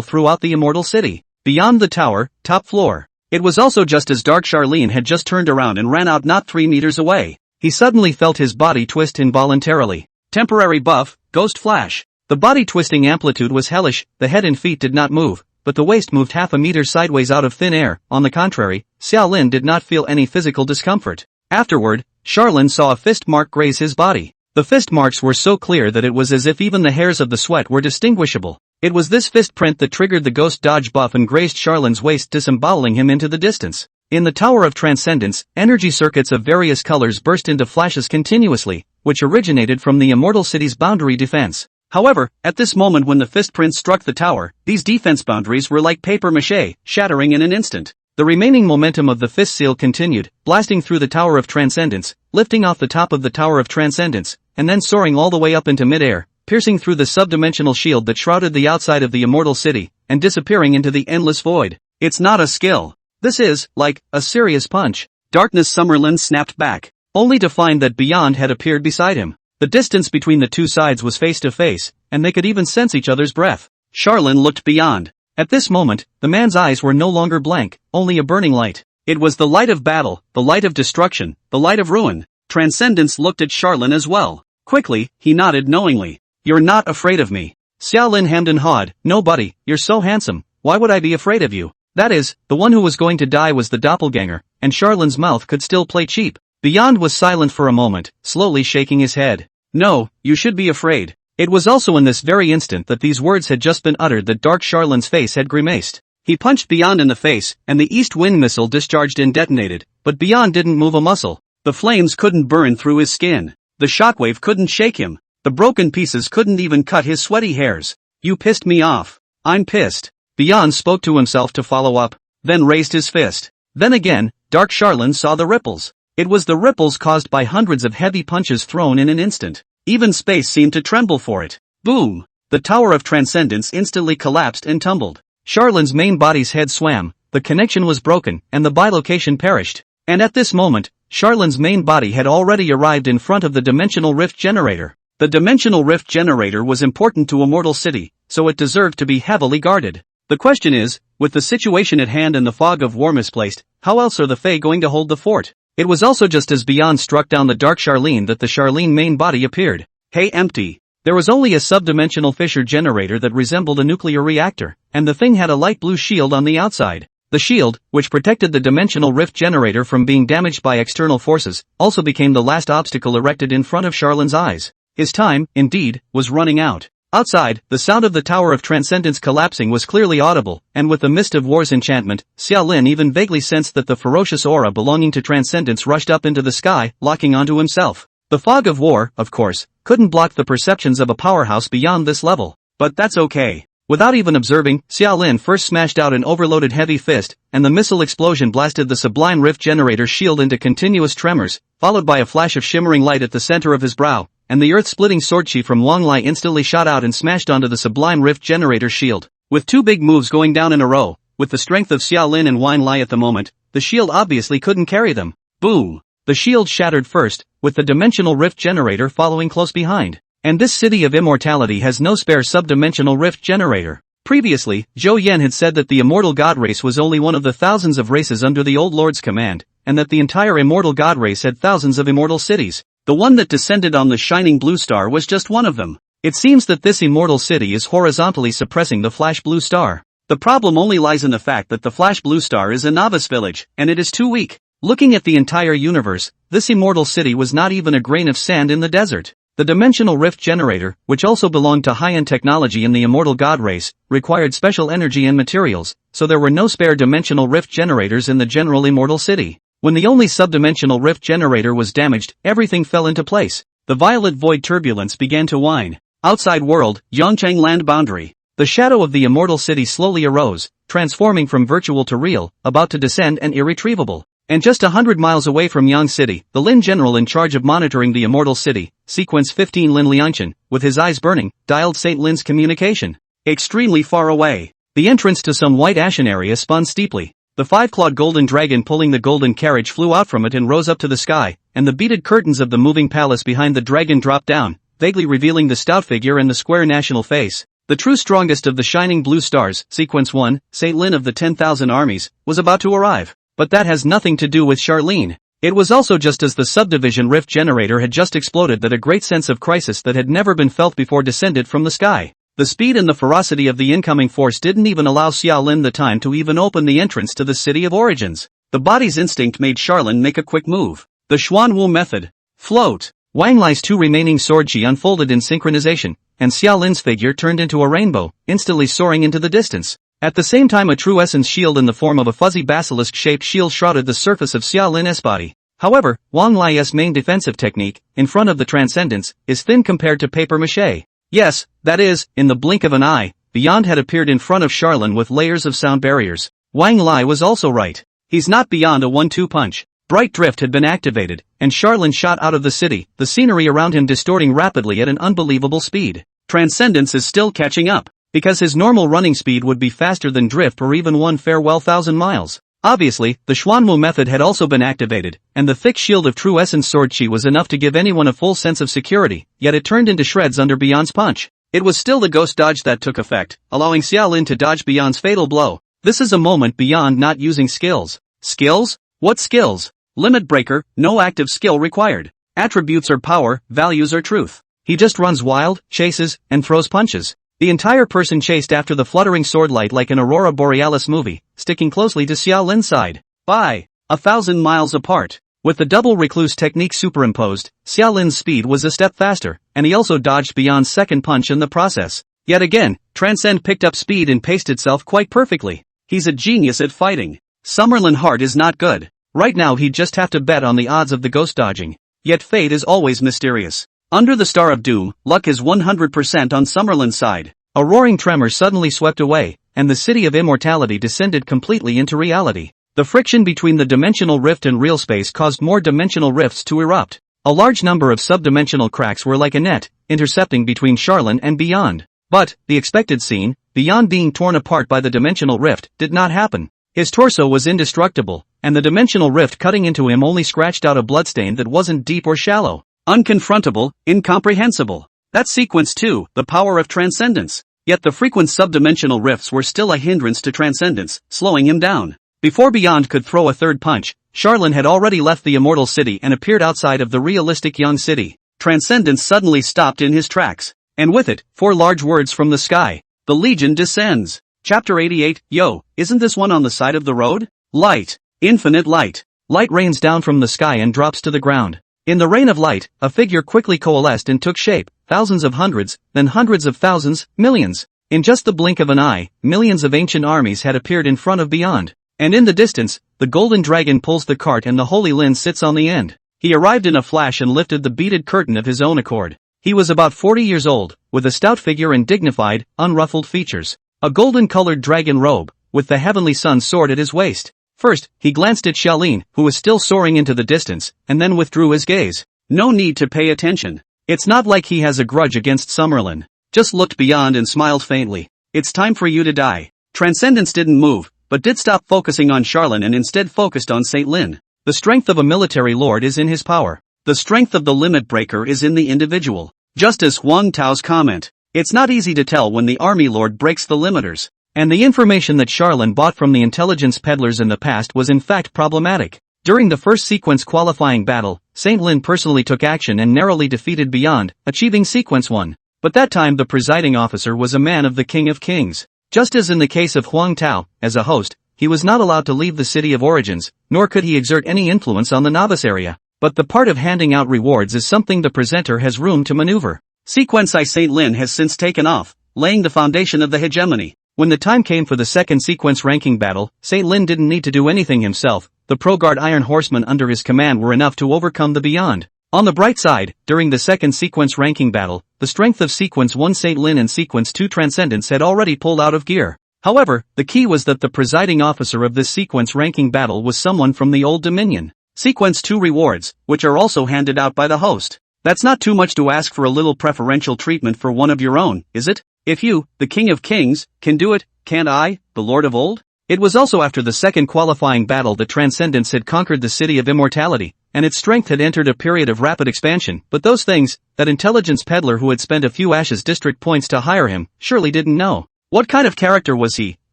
throughout the immortal city. Beyond the tower, top floor. It was also just as Dark Charlin had just turned around and ran out not 3 meters away. He suddenly felt his body twist involuntarily. Temporary buff, Ghost Flash. The body twisting amplitude was hellish, the head and feet did not move, but the waist moved half a meter sideways out of thin air. On the contrary, Xiaolin did not feel any physical discomfort. Afterward, Charlin saw a fist mark graze his body. The fist marks were so clear that it was as if even the hairs of the sweat were distinguishable. It was this fist print that triggered the ghost dodge buff and grazed Charlin's waist, disemboweling him into the distance. In the Tower of Transcendence, energy circuits of various colors burst into flashes continuously, which originated from the immortal city's boundary defense. However, at this moment when the fist print struck the tower, these defense boundaries were like paper mache, shattering in an instant. The remaining momentum of the fist seal continued, blasting through the Tower of Transcendence, lifting off the top of the Tower of Transcendence, and then soaring all the way up into midair, piercing through the subdimensional shield that shrouded the outside of the immortal city, and disappearing into the endless void. It's not a skill. This is, like, a serious punch. Darkness Summerlin snapped back, only to find that Beyond had appeared beside him. The distance between the two sides was face to face, and they could even sense each other's breath. Charlin looked Beyond. At this moment, the man's eyes were no longer blank, only a burning light. It was the light of battle, the light of destruction, the light of ruin. Transcendence looked at Charlin as well. Quickly, he nodded knowingly. You're not afraid of me. Xiaolin hemmed and hawed. No buddy, you're so handsome, why would I be afraid of you? That is, the one who was going to die was the doppelganger, and Charlin's mouth could still play cheap. Beyond was silent for a moment, slowly shaking his head. No, you should be afraid. It was also in this very instant that these words had just been uttered that Dark Charlin's face had grimaced. He punched Beyond in the face, and the East Wind missile discharged and detonated, but Beyond didn't move a muscle. The flames couldn't burn through his skin. The shockwave couldn't shake him. The broken pieces couldn't even cut his sweaty hairs. You pissed me off. I'm pissed. Beyond spoke to himself to follow up, then raised his fist. Then again, Dark Charlin saw the ripples. It was the ripples caused by hundreds of heavy punches thrown in an instant. Even space seemed to tremble for it. Boom! The Tower of Transcendence instantly collapsed and tumbled. Charlin's main body's head swam, the connection was broken, and the bilocation perished. And at this moment, Charlin's main body had already arrived in front of the dimensional rift generator. The dimensional rift generator was important to Immortal City, so it deserved to be heavily guarded. The question is, with the situation at hand and the fog of war misplaced, how else are the Fae going to hold the fort? It was also just as Beyond struck down the Dark Charlene that the Charlene main body appeared. Hey, empty. There was only a subdimensional fissure generator that resembled a nuclear reactor, and the thing had a light blue shield on the outside. The shield, which protected the dimensional rift generator from being damaged by external forces, also became the last obstacle erected in front of Charlene's eyes. His time, indeed, was running out. Outside, the sound of the Tower of Transcendence collapsing was clearly audible, and with the Mist of War's enchantment, Xiaolin even vaguely sensed that the ferocious aura belonging to Transcendence rushed up into the sky, locking onto himself. The fog of war, of course, couldn't block the perceptions of a powerhouse beyond this level. But that's okay. Without even observing, Xiaolin first smashed out an overloaded heavy fist, and the missile explosion blasted the Sublime Rift Generator shield into continuous tremors, followed by a flash of shimmering light at the center of his brow, and the earth-splitting sword chi from Wang Lai instantly shot out and smashed onto the Sublime Rift Generator shield. With two big moves going down in a row, with the strength of Xiaolin and Wang Lai at the moment, the shield obviously couldn't carry them. Boom! The shield shattered first, with the Dimensional Rift Generator following close behind. And this city of immortality has no spare subdimensional rift generator. Previously, Zhou Yan had said that the immortal god race was only one of the thousands of races under the Old Lord's command, and that the entire immortal god race had thousands of immortal cities. The one that descended on the shining blue star was just one of them. It seems that this immortal city is horizontally suppressing the flash blue star. The problem only lies in the fact that the flash blue star is a novice village, and it is too weak. Looking at the entire universe, this immortal city was not even a grain of sand in the desert. The Dimensional Rift Generator, which also belonged to high-end technology in the immortal god race, required special energy and materials, so there were no spare Dimensional Rift Generators in the general immortal city. When the only subdimensional rift generator was damaged, everything fell into place. The violet void turbulence began to whine. Outside world, Yongchang land boundary. The shadow of the immortal city slowly arose, transforming from virtual to real, about to descend and irretrievable. And just 100 miles away from Yang City, the Lin general in charge of monitoring the immortal city, sequence 15 Lin Liangchen, with his eyes burning, dialed St. Lin's communication. Extremely far away. The entrance to some white ashen area spun steeply. The five-clawed golden dragon pulling the golden carriage flew out from it and rose up to the sky, and the beaded curtains of the moving palace behind the dragon dropped down, vaguely revealing the stout figure and the square national face. The true strongest of the shining blue stars, sequence 1, St. Lin of the 10,000 armies, was about to arrive. But that has nothing to do with Charlene. It was also just as the subdivision rift generator had just exploded that a great sense of crisis that had never been felt before descended from the sky. The speed and the ferocity of the incoming force didn't even allow Xiaolin the time to even open the entrance to the City of Origins. The body's instinct made Charlene make a quick move. The Xuanwu method. Float. Wang Lai's two remaining sword chi unfolded in synchronization, and Xiaolin's figure turned into a rainbow, instantly soaring into the distance. At the same time, a true essence shield in the form of a fuzzy basilisk-shaped shield shrouded the surface of Xiaolin's body. However, Wang Lai's main defensive technique, in front of the Transcendence, is thin compared to papier-mâché. Yes, that is, in the blink of an eye, Beyond had appeared in front of Charlene with layers of sound barriers. Wang Lai was also right. He's not beyond a 1-2 punch. Bright Drift had been activated, and Charlene shot out of the city, the scenery around him distorting rapidly at an unbelievable speed. Transcendence is still catching up, because his normal running speed would be faster than Drift or even one farewell 1,000 miles. Obviously, the Xuanwu method had also been activated, and the thick shield of True Essence Sword Chi was enough to give anyone a full sense of security, yet it turned into shreds under Beyond's punch. It was still the ghost dodge that took effect, allowing Xiaolin to dodge Beyond's fatal blow. This is a moment Beyond not using skills. Skills? What skills? Limit breaker, no active skill required. Attributes are power, values are truth. He just runs wild, chases, and throws punches. The entire person chased after the fluttering swordlight like an Aurora Borealis movie, sticking closely to Xiaolin's side. By 1,000 miles apart. With the double recluse technique superimposed, Xiaolin's speed was a step faster, and he also dodged Beyond's second punch in the process. Yet again, Transcend picked up speed and paced itself quite perfectly. He's a genius at fighting. Summerlin Hart is not good. Right now he'd just have to bet on the odds of the ghost dodging. Yet fate is always mysterious. Under the Star of Doom, luck is 100% on Summerlin's side. A roaring tremor suddenly swept away, and the City of Immortality descended completely into reality. The friction between the dimensional rift and real space caused more dimensional rifts to erupt. A large number of subdimensional cracks were like a net, intercepting between Charlene and Beyond. But, the expected scene, Beyond being torn apart by the dimensional rift, did not happen. His torso was indestructible, and the dimensional rift cutting into him only scratched out a bloodstain that wasn't deep or shallow. Unconfrontable, incomprehensible. That's sequence 2, the power of transcendence. Yet the frequent subdimensional rifts were still a hindrance to transcendence, slowing him down. Before Beyond could throw a third punch, Charlene had already left the immortal city and appeared outside of the realistic young city. Transcendence suddenly stopped in his tracks. And with it, 4 large words from the sky. The Legion descends. Chapter 88, Yo, isn't this one on the side of the road? Light. Infinite light. Light rains down from the sky and drops to the ground. In the rain of light, a figure quickly coalesced and took shape, thousands of hundreds, then hundreds of thousands, millions. In just the blink of an eye, millions of ancient armies had appeared in front of Beyond. And in the distance, the golden dragon pulls the cart and the holy Lin sits on the end. He arrived in a flash and lifted the beaded curtain of his own accord. He was about 40 years old, with a stout figure and dignified, unruffled features. A golden-colored dragon robe, with the heavenly sun sword at his waist. First, he glanced at Xiaolin, who was still soaring into the distance, and then withdrew his gaze. No need to pay attention. It's not like he has a grudge against Summerlin. Just looked beyond and smiled faintly. It's time for you to die. Transcendence didn't move, but did stop focusing on Charlene and instead focused on Saint Lin. The strength of a military lord is in his power. The strength of the limit breaker is in the individual. Just as Huang Tao's comment. It's not easy to tell when the army lord breaks the limiters. And the information that Charlene bought from the intelligence peddlers in the past was in fact problematic. During the first sequence qualifying battle, Saint Lin personally took action and narrowly defeated Beyond, achieving sequence 1. But that time the presiding officer was a man of the King of Kings. Just as in the case of Huang Tao, as a host, he was not allowed to leave the city of origins, nor could he exert any influence on the novice area. But the part of handing out rewards is something the presenter has room to maneuver. Sequence I Saint Lin has since taken off, laying the foundation of the hegemony. When the time came for the second sequence ranking battle, Saint Lin didn't need to do anything himself. The ProGuard Iron Horsemen under his command were enough to overcome the Beyond. On the bright side, during the second sequence ranking battle, the strength of sequence 1 Saint Lin and sequence 2 Transcendence had already pulled out of gear. However, the key was that the presiding officer of this sequence ranking battle was someone from the Old Dominion. Sequence 2 rewards, which are also handed out by the host. That's not too much to ask for a little preferential treatment for one of your own, is it? If you, the King of Kings, can do it, can't I, the Lord of Old? It was also after the second qualifying battle that Transcendence had conquered the City of Immortality, and its strength had entered a period of rapid expansion. But those things, that intelligence peddler who had spent a few Ashes district points to hire him, surely didn't know. What kind of character was he?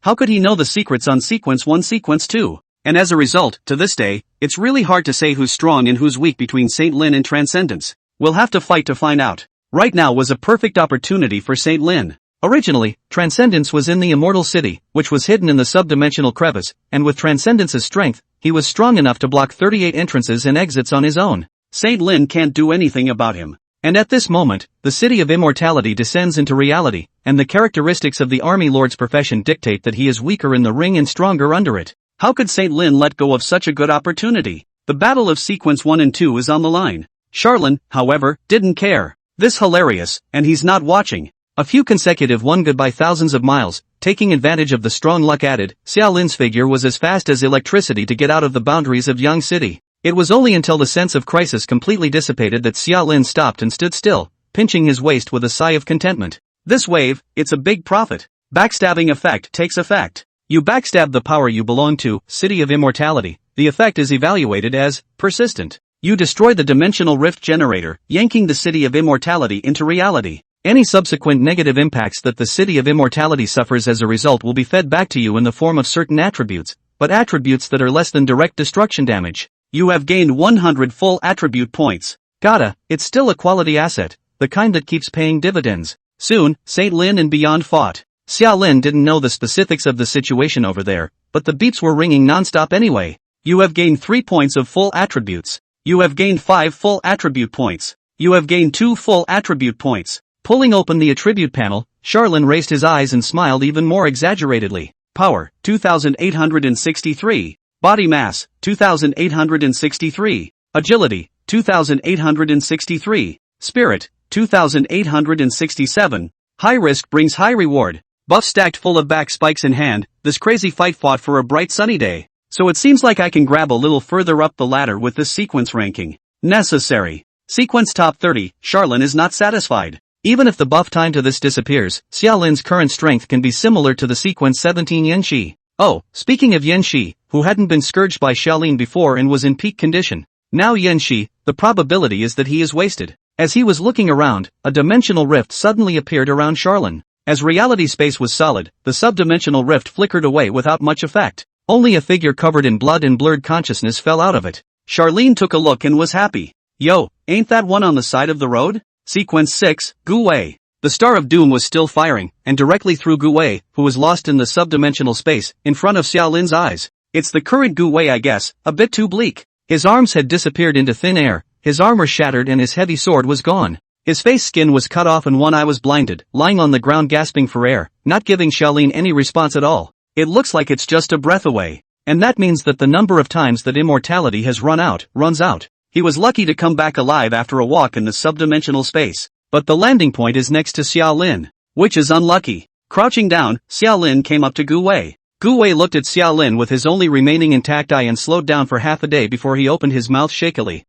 How could he know the secrets on sequence 1 sequence 2? And as a result, to this day, it's really hard to say who's strong and who's weak between Saint Lin and Transcendence. We'll have to fight to find out. Right now was a perfect opportunity for Saint Lin. Originally, Transcendence was in the Immortal City, which was hidden in the subdimensional crevice, and with Transcendence's strength, he was strong enough to block 38 entrances and exits on his own. Saint Lin can't do anything about him. And at this moment, the City of Immortality descends into reality, and the characteristics of the Army Lord's profession dictate that he is weaker in the ring and stronger under it. How could Saint Lin let go of such a good opportunity? The battle of sequence 1 and 2 is on the line. Charlene, however, didn't care. This hilarious, and he's not watching. A few consecutive won goodbye thousands of miles, taking advantage of the strong luck added. Xiao Lin's figure was as fast as electricity to get out of the boundaries of Yang City. It was only until the sense of crisis completely dissipated that Xiao Lin stopped and stood still, pinching his waist with a sigh of contentment. This wave, it's a big profit. Backstabbing effect takes effect. You backstab the power you belong to, City of Immortality. The effect is evaluated as persistent. You destroy the dimensional rift generator, yanking the City of Immortality into reality. Any subsequent negative impacts that the City of Immortality suffers as a result will be fed back to you in the form of certain attributes, but attributes that are less than direct destruction damage. You have gained 100 full attribute points. Gotta, it's still a quality asset, the kind that keeps paying dividends. Soon, Saint Lin and Beyond fought. Xiao Lin didn't know the specifics of the situation over there, but the beeps were ringing non-stop anyway. You have gained 3 points of full attributes. You have gained 5 full attribute points. You have gained 2 full attribute points. Pulling open the attribute panel, Charlene raised his eyes and smiled even more exaggeratedly. Power, 2,863. Body mass, 2,863. Agility, 2,863. Spirit, 2,867. High risk brings high reward. Buff stacked full of back spikes in hand, this crazy fight fought for a bright sunny day. So it seems like I can grab a little further up the ladder with this sequence ranking. Necessary. Sequence top 30, Charlene is not satisfied. Even if the buff time to this disappears, Xiao Lin's current strength can be similar to the sequence 17 Yanxi. Oh, speaking of Yanxi, who hadn't been scourged by Xiaolin before and was in peak condition. Now Yanxi, the probability is that he is wasted. As he was looking around, a dimensional rift suddenly appeared around Charlene. As reality space was solid, the subdimensional rift flickered away without much effect. Only a figure covered in blood and blurred consciousness fell out of it. Charlene took a look and was happy. Yo, ain't that one on the side of the road? Sequence 6, Gu Wei. The Star of Doom was still firing, and directly through Gu Wei, who was lost in the subdimensional space, in front of Xiaolin's eyes. It's the current Gu Wei, I guess, a bit too bleak. His arms had disappeared into thin air, his armor shattered and his heavy sword was gone. His face skin was cut off and one eye was blinded, lying on the ground gasping for air, not giving Xiaolin any response at all. It looks like it's just a breath away. And that means that the number of times that immortality has runs out. He was lucky to come back alive after a walk in the subdimensional space. But the landing point is next to Xiaolin, which is unlucky. Crouching down, Xiaolin came up to Gu Wei. Gu Wei looked at Xiaolin with his only remaining intact eye and slowed down for half a day before he opened his mouth shakily.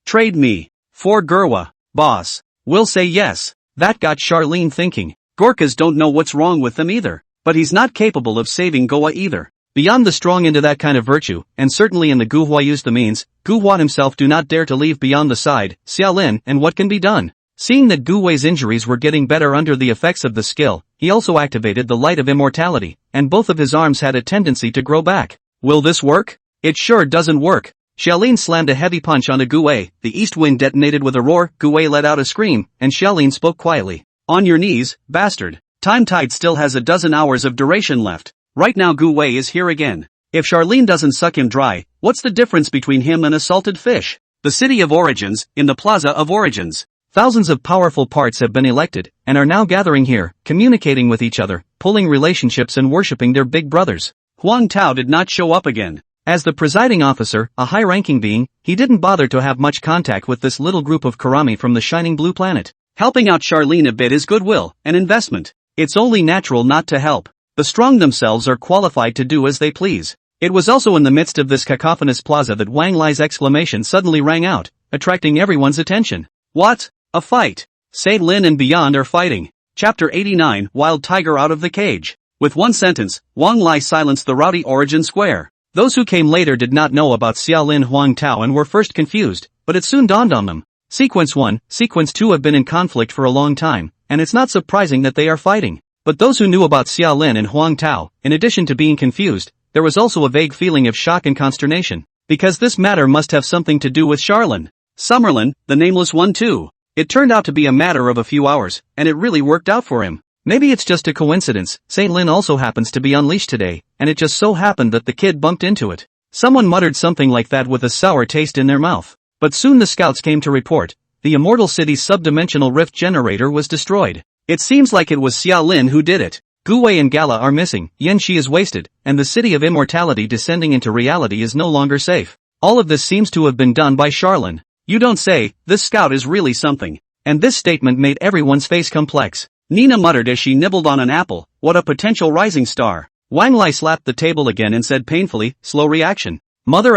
Trade me. For Gerwa, boss. Will say yes. That got Charlene thinking. Gorkas don't know what's wrong with them either. But he's not capable of saving Goa either. Beyond the strong into that kind of virtue, and certainly in the Gu Hua use the means, Gu Hua himself do not dare to leave beyond the side, Xiaolin, and what can be done? Seeing that Gu Wei's injuries were getting better under the effects of the skill, he also activated the light of immortality, and both of his arms had a tendency to grow back. Will this work? It sure doesn't work. Xiaolin slammed a heavy punch onto Gu Wei, the east wind detonated with a roar, Gu Wei let out a scream, and Xiaolin spoke quietly. On your knees, bastard. Time Tide still has a dozen hours of duration left. Right now Gu Wei is here again. If Charlene doesn't suck him dry, what's the difference between him and a salted fish? The City of Origins, in the Plaza of Origins. Thousands of powerful parts have been elected, and are now gathering here, communicating with each other, pulling relationships and worshipping their big brothers. Huang Tao did not show up again. As the presiding officer, a high-ranking being, he didn't bother to have much contact with this little group of Karami from the shining blue planet. Helping out Charlene a bit is goodwill, an investment. It's only natural not to help. The strong themselves are qualified to do as they please. It was also in the midst of this cacophonous plaza that Wang Lai's exclamation suddenly rang out, attracting everyone's attention. What? A fight! Say Lin and beyond are fighting. Chapter 89, Wild Tiger out of the cage. With one sentence, Wang Lai silenced the rowdy Origin Square. Those who came later did not know about Xiaolin Huang Tao and were first confused, but it soon dawned on them. Sequence 1, Sequence 2 have been in conflict for a long time, and it's not surprising that they are fighting. But those who knew about Xiaolin and Huang Tao, in addition to being confused, there was also a vague feeling of shock and consternation, because this matter must have something to do with Charlene. Summerlin, the nameless one too. It turned out to be a matter of a few hours, and it really worked out for him. Maybe it's just a coincidence, Saint Lin also happens to be unleashed today, and it just so happened that the kid bumped into it. Someone muttered something like that with a sour taste in their mouth. But soon the scouts came to report. The Immortal City's subdimensional rift generator was destroyed. It seems like it was Xiaolin who did it. Gu Wei and Gala are missing, Yan Shi is wasted, and the City of Immortality descending into reality is no longer safe. All of this seems to have been done by Charlene. You don't say, this scout is really something. And this statement made everyone's face complex. Nina muttered as she nibbled on an apple, what a potential rising star. Wang Lai slapped the table again and said painfully, slow reaction. Mother *******,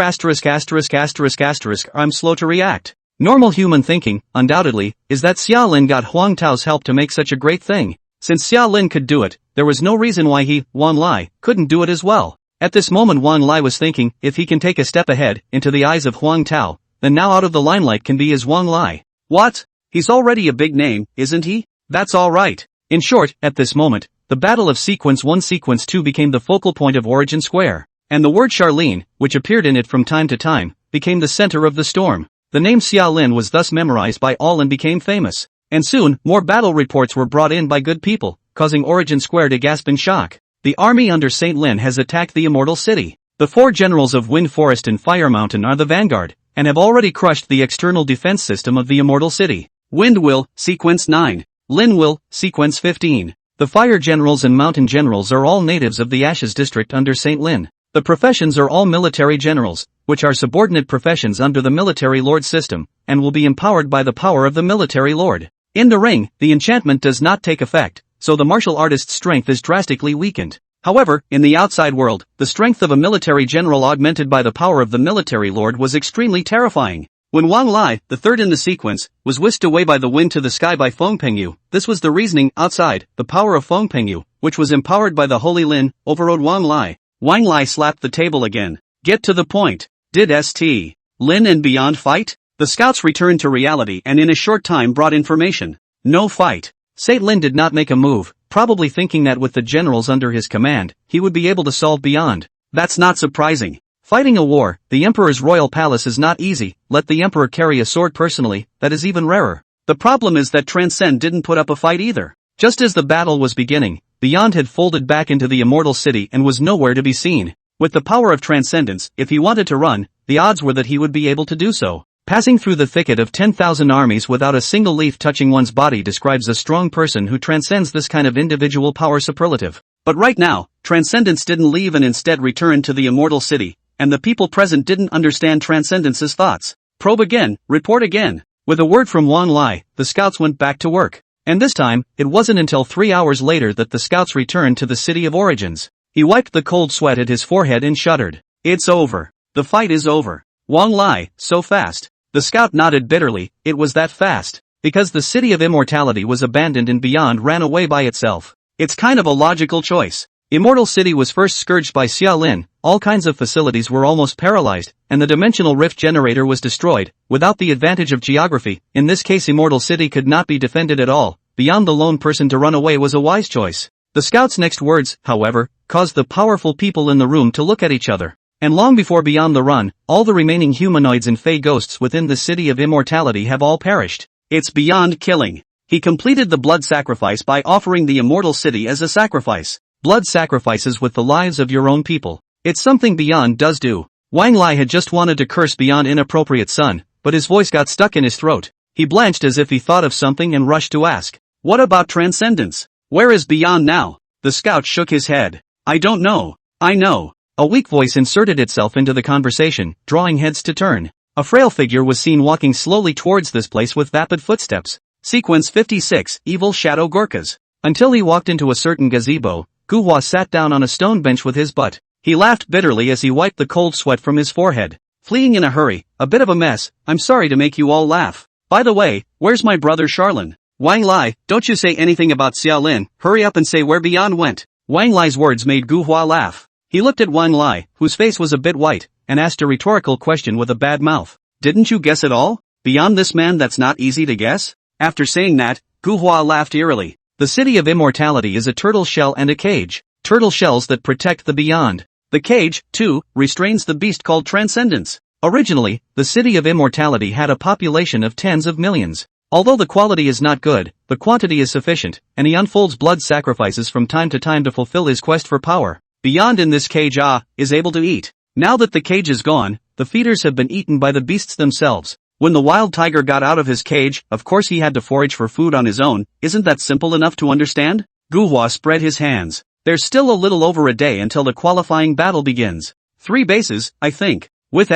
I'm slow to react. Normal human thinking, undoubtedly, is that Xiaolin got Huang Tao's help to make such a great thing. Since Xiaolin could do it, there was no reason why he, Wang Lai, couldn't do it as well. At this moment Wang Lai was thinking, if he can take a step ahead, into the eyes of Huang Tao, then now out of the limelight can be as Wang Lai. What? He's already a big name, isn't he? That's alright. In short, at this moment, the battle of Sequence 1 Sequence 2 became the focal point of Origin Square, and the word Charlene, which appeared in it from time to time, became the center of the storm. The name Xiaolin was thus memorized by all and became famous. And soon, more battle reports were brought in by good people, causing Origin Square to gasp in shock. The army under Saint Lin has attacked the Immortal City. The four generals of Wind Forest and Fire Mountain are the vanguard, and have already crushed the external defense system of the Immortal City. Wind will, Sequence 9. Lin will, Sequence 15. The Fire Generals and Mountain Generals are all natives of the Ashes district under Saint Lin. The professions are all military generals, which are subordinate professions under the military lord system, and will be empowered by the power of the military lord. In the ring, the enchantment does not take effect, so the martial artist's strength is drastically weakened. However, in the outside world, the strength of a military general augmented by the power of the military lord was extremely terrifying. When Wang Lai, the third in the sequence, was whisked away by the wind to the sky by Feng Pengyu, this was the reasoning. Outside, the power of Feng Pengyu, which was empowered by the Holy Lin, overrode Wang Lai. Wang Lai slapped the table again. Get to the point. Did St. Lin and beyond fight? The scouts returned to reality and in a short time brought information. No fight. Lin did not make a move, probably thinking that with the generals under his command, he would be able to solve Beyond. That's not surprising. Fighting a war, the emperor's royal palace is not easy. Let the emperor carry a sword personally, that is even rarer. The problem is that Transcend didn't put up a fight either. Just as the battle was beginning, Beyond had folded back into the immortal city and was nowhere to be seen. With the power of transcendence, if he wanted to run, the odds were that he would be able to do so. Passing through the thicket of 10,000 armies without a single leaf touching one's body describes a strong person who transcends this kind of individual power superlative. But right now, Transcendence didn't leave and instead returned to the immortal city, and the people present didn't understand Transcendence's thoughts. Probe again, report again. With a word from Wang Lai, the scouts went back to work. And this time, it wasn't until 3 hours later that the scouts returned to the city of origins. He wiped the cold sweat at his forehead and shuddered. It's over. The fight is over. Wang Lai, so fast. The scout nodded bitterly, it was that fast. Because the city of immortality was abandoned and Beyond ran away by itself. It's kind of a logical choice. Immortal City was first scourged by Lin, all kinds of facilities were almost paralyzed, and the dimensional rift generator was destroyed. Without the advantage of geography, in this case Immortal City could not be defended at all. Beyond the lone person to run away was a wise choice. The scouts' next words, however, caused the powerful people in the room to look at each other. And long before Beyond the run, all the remaining humanoids and fey ghosts within the city of immortality have all perished. It's beyond killing. He completed the blood sacrifice by offering the immortal city as a sacrifice. Blood sacrifices with the lives of your own people. It's something Beyond does do. Wang Lai had just wanted to curse Beyond inappropriate son, but his voice got stuck in his throat. He blanched as if he thought of something and rushed to ask. What about Transcendence? Where is Beyond now? The scout shook his head. I don't know. I know. A weak voice inserted itself into the conversation, drawing heads to turn. A frail figure was seen walking slowly towards this place with vapid footsteps. Sequence 56, Evil Shadow Gorkas. Until he walked into a certain gazebo, Guhua sat down on a stone bench with his butt. He laughed bitterly as he wiped the cold sweat from his forehead. Fleeing in a hurry, a bit of a mess, I'm sorry to make you all laugh. By the way, where's my brother Charlin? Wang Lai, don't you say anything about Lin, hurry up and say where Beyond went. Wang Lai's words made Guhua laugh. He looked at Wang Lai, whose face was a bit white, and asked a rhetorical question with a bad mouth. Didn't you guess it all? Beyond this man that's not easy to guess? After saying that, Guhua laughed eerily. The city of immortality is a turtle shell and a cage. Turtle shells that protect the Beyond. The cage, too, restrains the beast called Transcendence. Originally, the city of immortality had a population of tens of millions. Although the quality is not good, the quantity is sufficient, and he unfolds blood sacrifices from time to time to fulfill his quest for power. Beyond in this cage is able to eat. Now that the cage is gone, the feeders have been eaten by the beasts themselves. When the wild tiger got out of his cage, of course he had to forage for food on his own. Isn't that simple enough to understand? Guhua spread his hands. There's still a little over a day until the qualifying battle begins. 3 bases, I think. With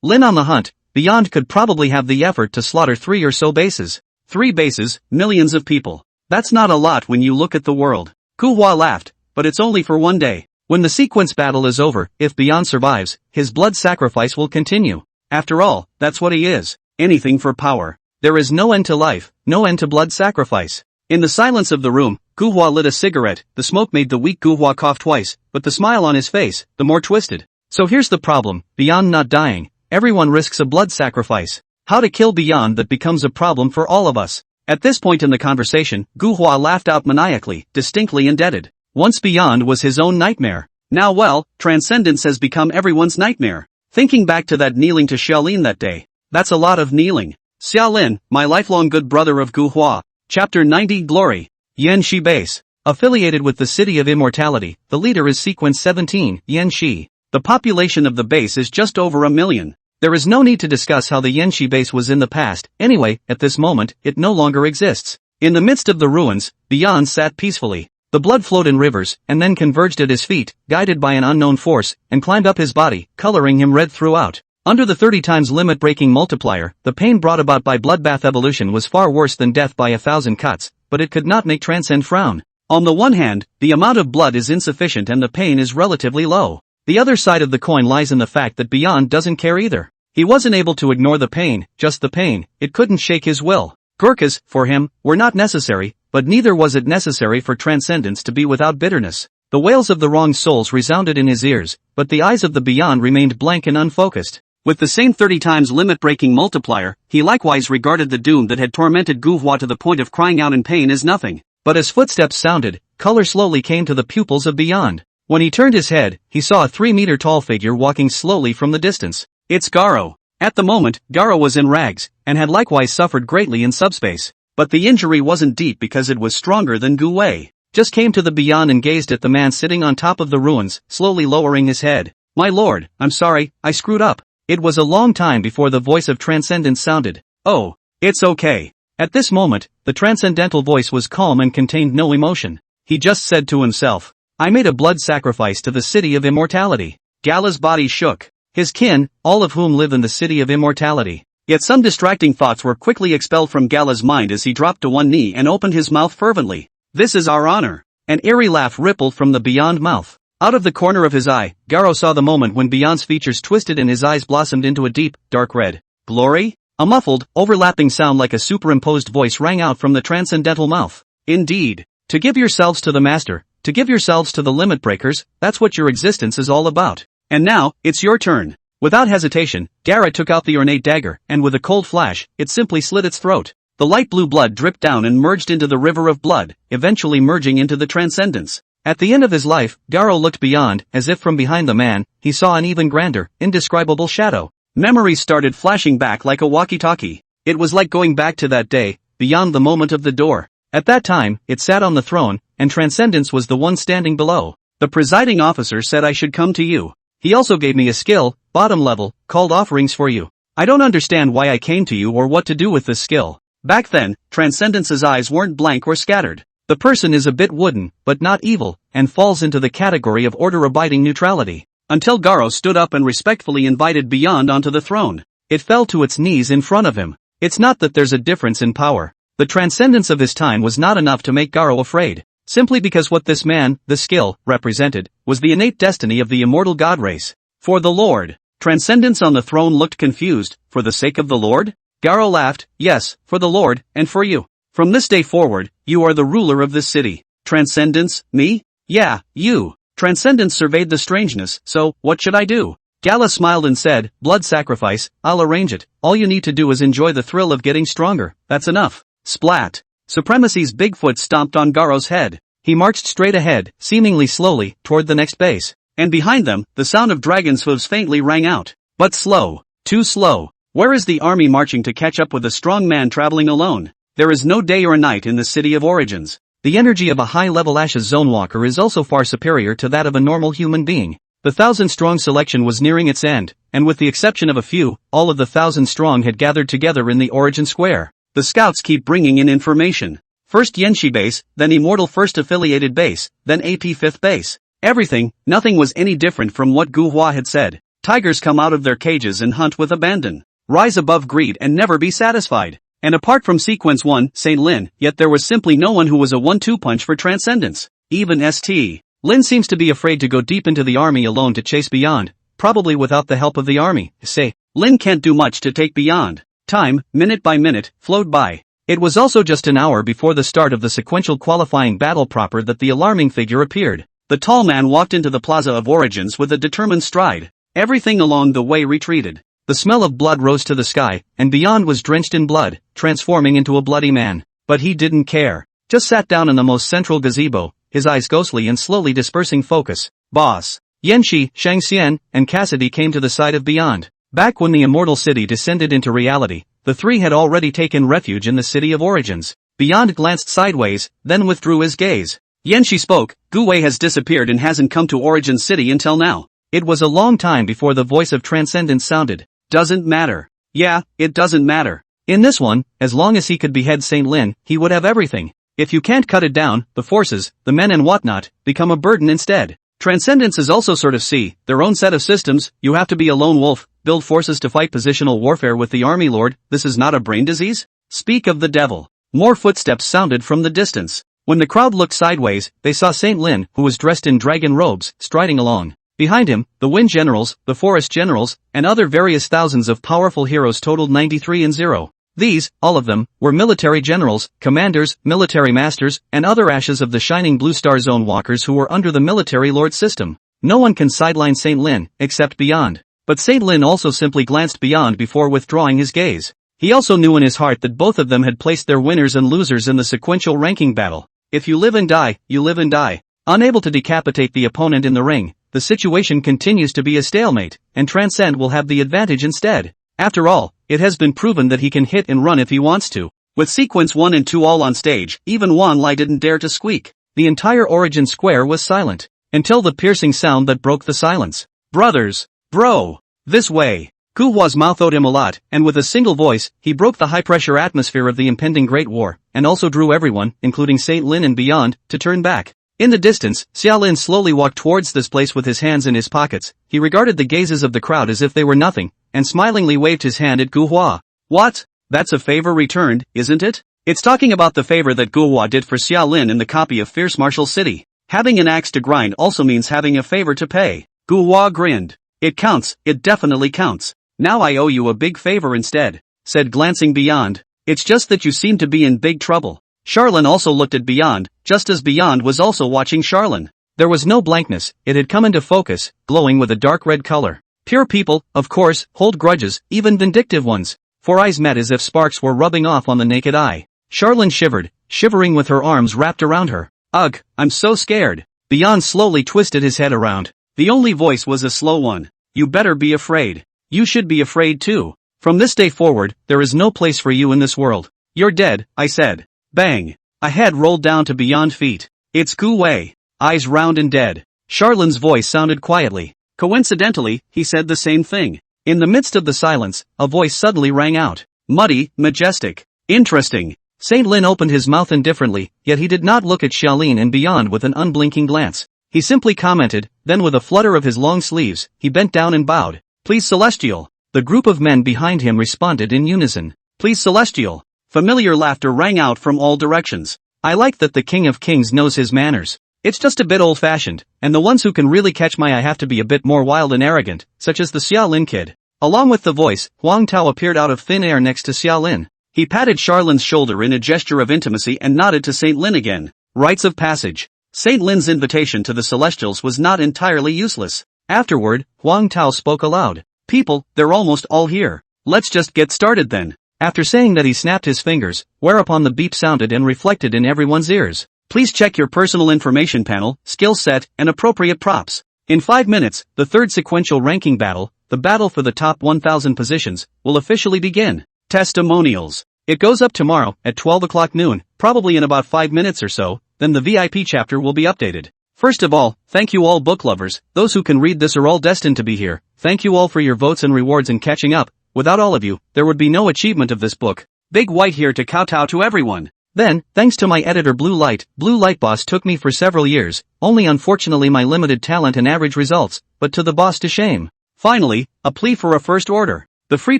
Lin on the hunt, Beyond could probably have the effort to slaughter 3 or so bases. 3 bases, millions of people. That's not a lot when you look at the world. Guhua laughed, but it's only for 1 day. When the sequence battle is over, if Beyond survives, his blood sacrifice will continue. After all, that's what he is. Anything for power. There is no end to life, no end to blood sacrifice. In the silence of the room, Guhua lit a cigarette. The smoke made the weak Guhua cough twice, but the smile on his face, the more twisted. So here's the problem, Beyond not dying. Everyone risks a blood sacrifice. How to kill Beyond that becomes a problem for all of us. At this point in the conversation, Guhua laughed out maniacally, distinctly indebted. Once Beyond was his own nightmare. Now well, Transcendence has become everyone's nightmare. Thinking back to that kneeling to Xiaolin that day. That's a lot of kneeling. Xiaolin, my lifelong good brother of Guhua. Chapter 90 Glory. Yan Shi Base. Affiliated with the City of Immortality, the leader is Sequence 17, Yan Shi. The population of the base is just over 1 million. There is no need to discuss how the Yan Shi base was in the past. Anyway, at this moment, it no longer exists. In the midst of the ruins, Beyond sat peacefully. The blood flowed in rivers, and then converged at his feet, guided by an unknown force, and climbed up his body, coloring him red throughout. Under the 30 times limit-breaking multiplier, the pain brought about by bloodbath evolution was far worse than death by 1,000 cuts, but it could not make Transcend frown. On the one hand, the amount of blood is insufficient and the pain is relatively low. The other side of the coin lies in the fact that Beyond doesn't care either. He wasn't able to ignore the pain, just the pain. It couldn't shake his will. Gurkhas, for him, were not necessary, but neither was it necessary for Transcendence to be without bitterness. The wails of the wronged souls resounded in his ears, but the eyes of the Beyond remained blank and unfocused. With the same 30 times limit-breaking multiplier, he likewise regarded the doom that had tormented Gu Hua to the point of crying out in pain as nothing. But as footsteps sounded, color slowly came to the pupils of Beyond. When he turned his head, he saw a 3-meter-tall figure walking slowly from the distance. It's Garo. At the moment, Garo was in rags, and had likewise suffered greatly in subspace. But the injury wasn't deep because it was stronger than Gu Wei. Just came to the Beyond and gazed at the man sitting on top of the ruins, slowly lowering his head. My lord, I'm sorry, I screwed up. It was a long time before the voice of Transcendence sounded. Oh, it's okay. At this moment, the transcendental voice was calm and contained no emotion. He just said to himself, I made a blood sacrifice to the city of immortality. Gala's body shook. His kin, all of whom live in the city of immortality. Yet some distracting thoughts were quickly expelled from Gala's mind as he dropped to one knee and opened his mouth fervently. This is our honor. An eerie laugh rippled from the Beyond mouth. Out of the corner of his eye, Garo saw the moment when Beyond's features twisted and his eyes blossomed into a deep, dark red. Glory? A muffled, overlapping sound like a superimposed voice rang out from the transcendental mouth. Indeed. To give yourselves to the master, to give yourselves to the limit breakers, that's what your existence is all about. And now, it's your turn. Without hesitation, Gara took out the ornate dagger, and with a cold flash, it simply slit its throat. The light blue blood dripped down and merged into the river of blood, eventually merging into the transcendence. At the end of his life, Garo looked beyond, as if from behind the man, he saw an even grander, indescribable shadow. Memories started flashing back like a walkie-talkie. It was like going back to that day, beyond the moment of the door. At that time, it sat on the throne, and Transcendence was the one standing below. The presiding officer said I should come to you. He also gave me a skill, bottom level, called offerings for you. I don't understand why I came to you or what to do with this skill. Back then, Transcendence's eyes weren't blank or scattered. The person is a bit wooden, but not evil, and falls into the category of order-abiding neutrality. Until Garo stood up and respectfully invited Beyond onto the throne. It fell to its knees in front of him. It's not that there's a difference in power. The transcendence of his time was not enough to make Garo afraid. Simply because what this man, the skill, represented, was the innate destiny of the immortal god race. For the Lord. Transcendence on the throne looked confused. For the sake of the Lord? Garo laughed. Yes, for the Lord, and for you. From this day forward, you are the ruler of this city. Transcendence, me? Yeah, you. Transcendence surveyed the strangeness, so, what should I do? Gala smiled and said, blood sacrifice, I'll arrange it. All you need to do is enjoy the thrill of getting stronger, that's enough. Splat. Supremacy's big foot stomped on Garo's head. He marched straight ahead, seemingly slowly, toward the next base. And behind them, the sound of dragon's hooves faintly rang out. But slow. Too slow. Where is the army marching to catch up with a strong man traveling alone? There is no day or night in the city of origins. The energy of a high-level Ashes Zone Walker is also far superior to that of a normal human being. The 1,000-strong selection was nearing its end, and with the exception of a few, all of the 1,000-strong had gathered together in the Origin Square. The scouts keep bringing in information. First Yenshi base, then Immortal First Affiliated base, then AP 5th base. Everything, nothing was any different from what Gu Hua had said. Tigers come out of their cages and hunt with abandon. Rise above greed and never be satisfied. And apart from Sequence 1, St. Lin, yet there was simply no one who was a 1-2 punch for Transcendence. Even St. Lin seems to be afraid to go deep into the army alone to chase Beyond, probably without the help of the army. Say, Lin can't do much to take Beyond. Time, minute by minute, flowed by. It was also just an hour before the start of the sequential qualifying battle proper that the alarming figure appeared. The tall man walked into the Plaza of Origins with a determined stride. Everything along the way retreated. The smell of blood rose to the sky, and Beyond was drenched in blood, transforming into a bloody man. But he didn't care. Just sat down in the most central gazebo, his eyes ghostly and slowly dispersing focus. Boss. Yanxi, Shangxian, and Cassidy came to the side of Beyond. Back when the immortal city descended into reality, the three had already taken refuge in the city of origins. Beyond glanced sideways, then withdrew his gaze. Yanxi spoke, Gu Wei has disappeared and hasn't come to Origin City until now. It was a long time before the voice of Transcendence sounded. Doesn't matter. Yeah, it doesn't matter. In this one, as long as he could behead St. Lin, he would have everything. If you can't cut it down, the forces, the men and whatnot, become a burden instead. Transcendence is also sort of their own set of systems. You have to be a lone wolf, build forces to fight positional warfare with the army lord. This is not a brain disease? Speak of the devil. More footsteps sounded from the distance. When the crowd looked sideways, they saw St. Lin, who was dressed in dragon robes, striding along. Behind him, the wind generals, the forest generals, and other various thousands of powerful heroes totaled 93 and 0. These, all of them, were military generals, commanders, military masters, and other ashes of the shining blue star zone walkers who were under the military lord system. No one can sideline St. Lin, except Beyond. but Saint Lin also simply glanced beyond before withdrawing his gaze. He also knew in his heart that both of them had placed their winners and losers in the sequential ranking battle. If you live and die, you live and die. Unable to decapitate the opponent in the ring, the situation continues to be a stalemate, and Transcend will have the advantage instead. After all, it has been proven that he can hit and run if he wants to. With Sequence 1 and 2 all on stage, even Wan Lai didn't dare to squeak. The entire Origin Square was silent, until the piercing sound that broke the silence. Brothers! Bro! This way! Gu Hua's mouth owed him a lot, and with a single voice, he broke the high-pressure atmosphere of the impending Great War, and also drew everyone, including Saint Lin and beyond, to turn back. In the distance, Xiaolin slowly walked towards this place with his hands in his pockets. He regarded the gazes of the crowd as if they were nothing, and smilingly waved his hand at Gu Hua. What? That's a favor returned, isn't it? It's talking about the favor that Gu Hua did for Xiaolin in the copy of Fierce Martial City. Having an axe to grind also means having a favor to pay. Gu Hua grinned. It counts, it definitely counts. Now I owe you a big favor instead, said glancing beyond. It's just that you seem to be in big trouble. Charlene also looked at Beyond, just as Beyond was also watching Charlene. There was no blankness, it had come into focus, glowing with a dark red color. Pure people, of course, hold grudges, even vindictive ones. Four eyes met as if sparks were rubbing off on the naked eye. Charlene shivered, shivering with her arms wrapped around her. Ugh, I'm so scared. Beyond slowly twisted his head around. The only voice was a slow one. You better be afraid. You should be afraid too. From this day forward, there is no place for you in this world. You're dead, I said. Bang! A head rolled down to Beyond feet. It's Gu Wei. Eyes round and dead. Charlene's voice sounded quietly. Coincidentally, he said the same thing. In the midst of the silence, a voice suddenly rang out. Muddy, majestic. Interesting. Saint Lin opened his mouth indifferently, yet he did not look at Xiaolin and Beyond with an unblinking glance. He simply commented, then with a flutter of his long sleeves, he bent down and bowed. Please Celestial. The group of men behind him responded in unison. Please Celestial. Familiar laughter rang out from all directions. I like that the King of Kings knows his manners. It's just a bit old-fashioned, and the ones who can really catch my eye have to be a bit more wild and arrogant, such as the Xiaolin kid. Along with the voice, Huang Tao appeared out of thin air next to Xiaolin. He patted Charlene's shoulder in a gesture of intimacy and nodded to Saint Lin again. Rites of passage. Saint Lin's invitation to the Celestials was not entirely useless. Afterward, Huang Tao spoke aloud. People, they're almost all here. Let's just get started then. After saying that he snapped his fingers, whereupon the beep sounded and reflected in everyone's ears. Please check your personal information panel, skill set, and appropriate props. In 5 minutes, the third sequential ranking battle, the battle for the top 1,000 positions, will officially begin. Testimonials. It goes up tomorrow, at 12 o'clock noon, probably in about 5 minutes or so, then the VIP chapter will be updated. First of all, thank you all book lovers, those who can read this are all destined to be here. Thank you all for your votes and rewards in catching up. Without all of you, there would be no achievement of this book. Big White here to kowtow to everyone. Then, thanks to my editor Blue Light Boss took me for several years, only unfortunately my limited talent and average results, but to the boss to shame. Finally, a plea for a first order. The free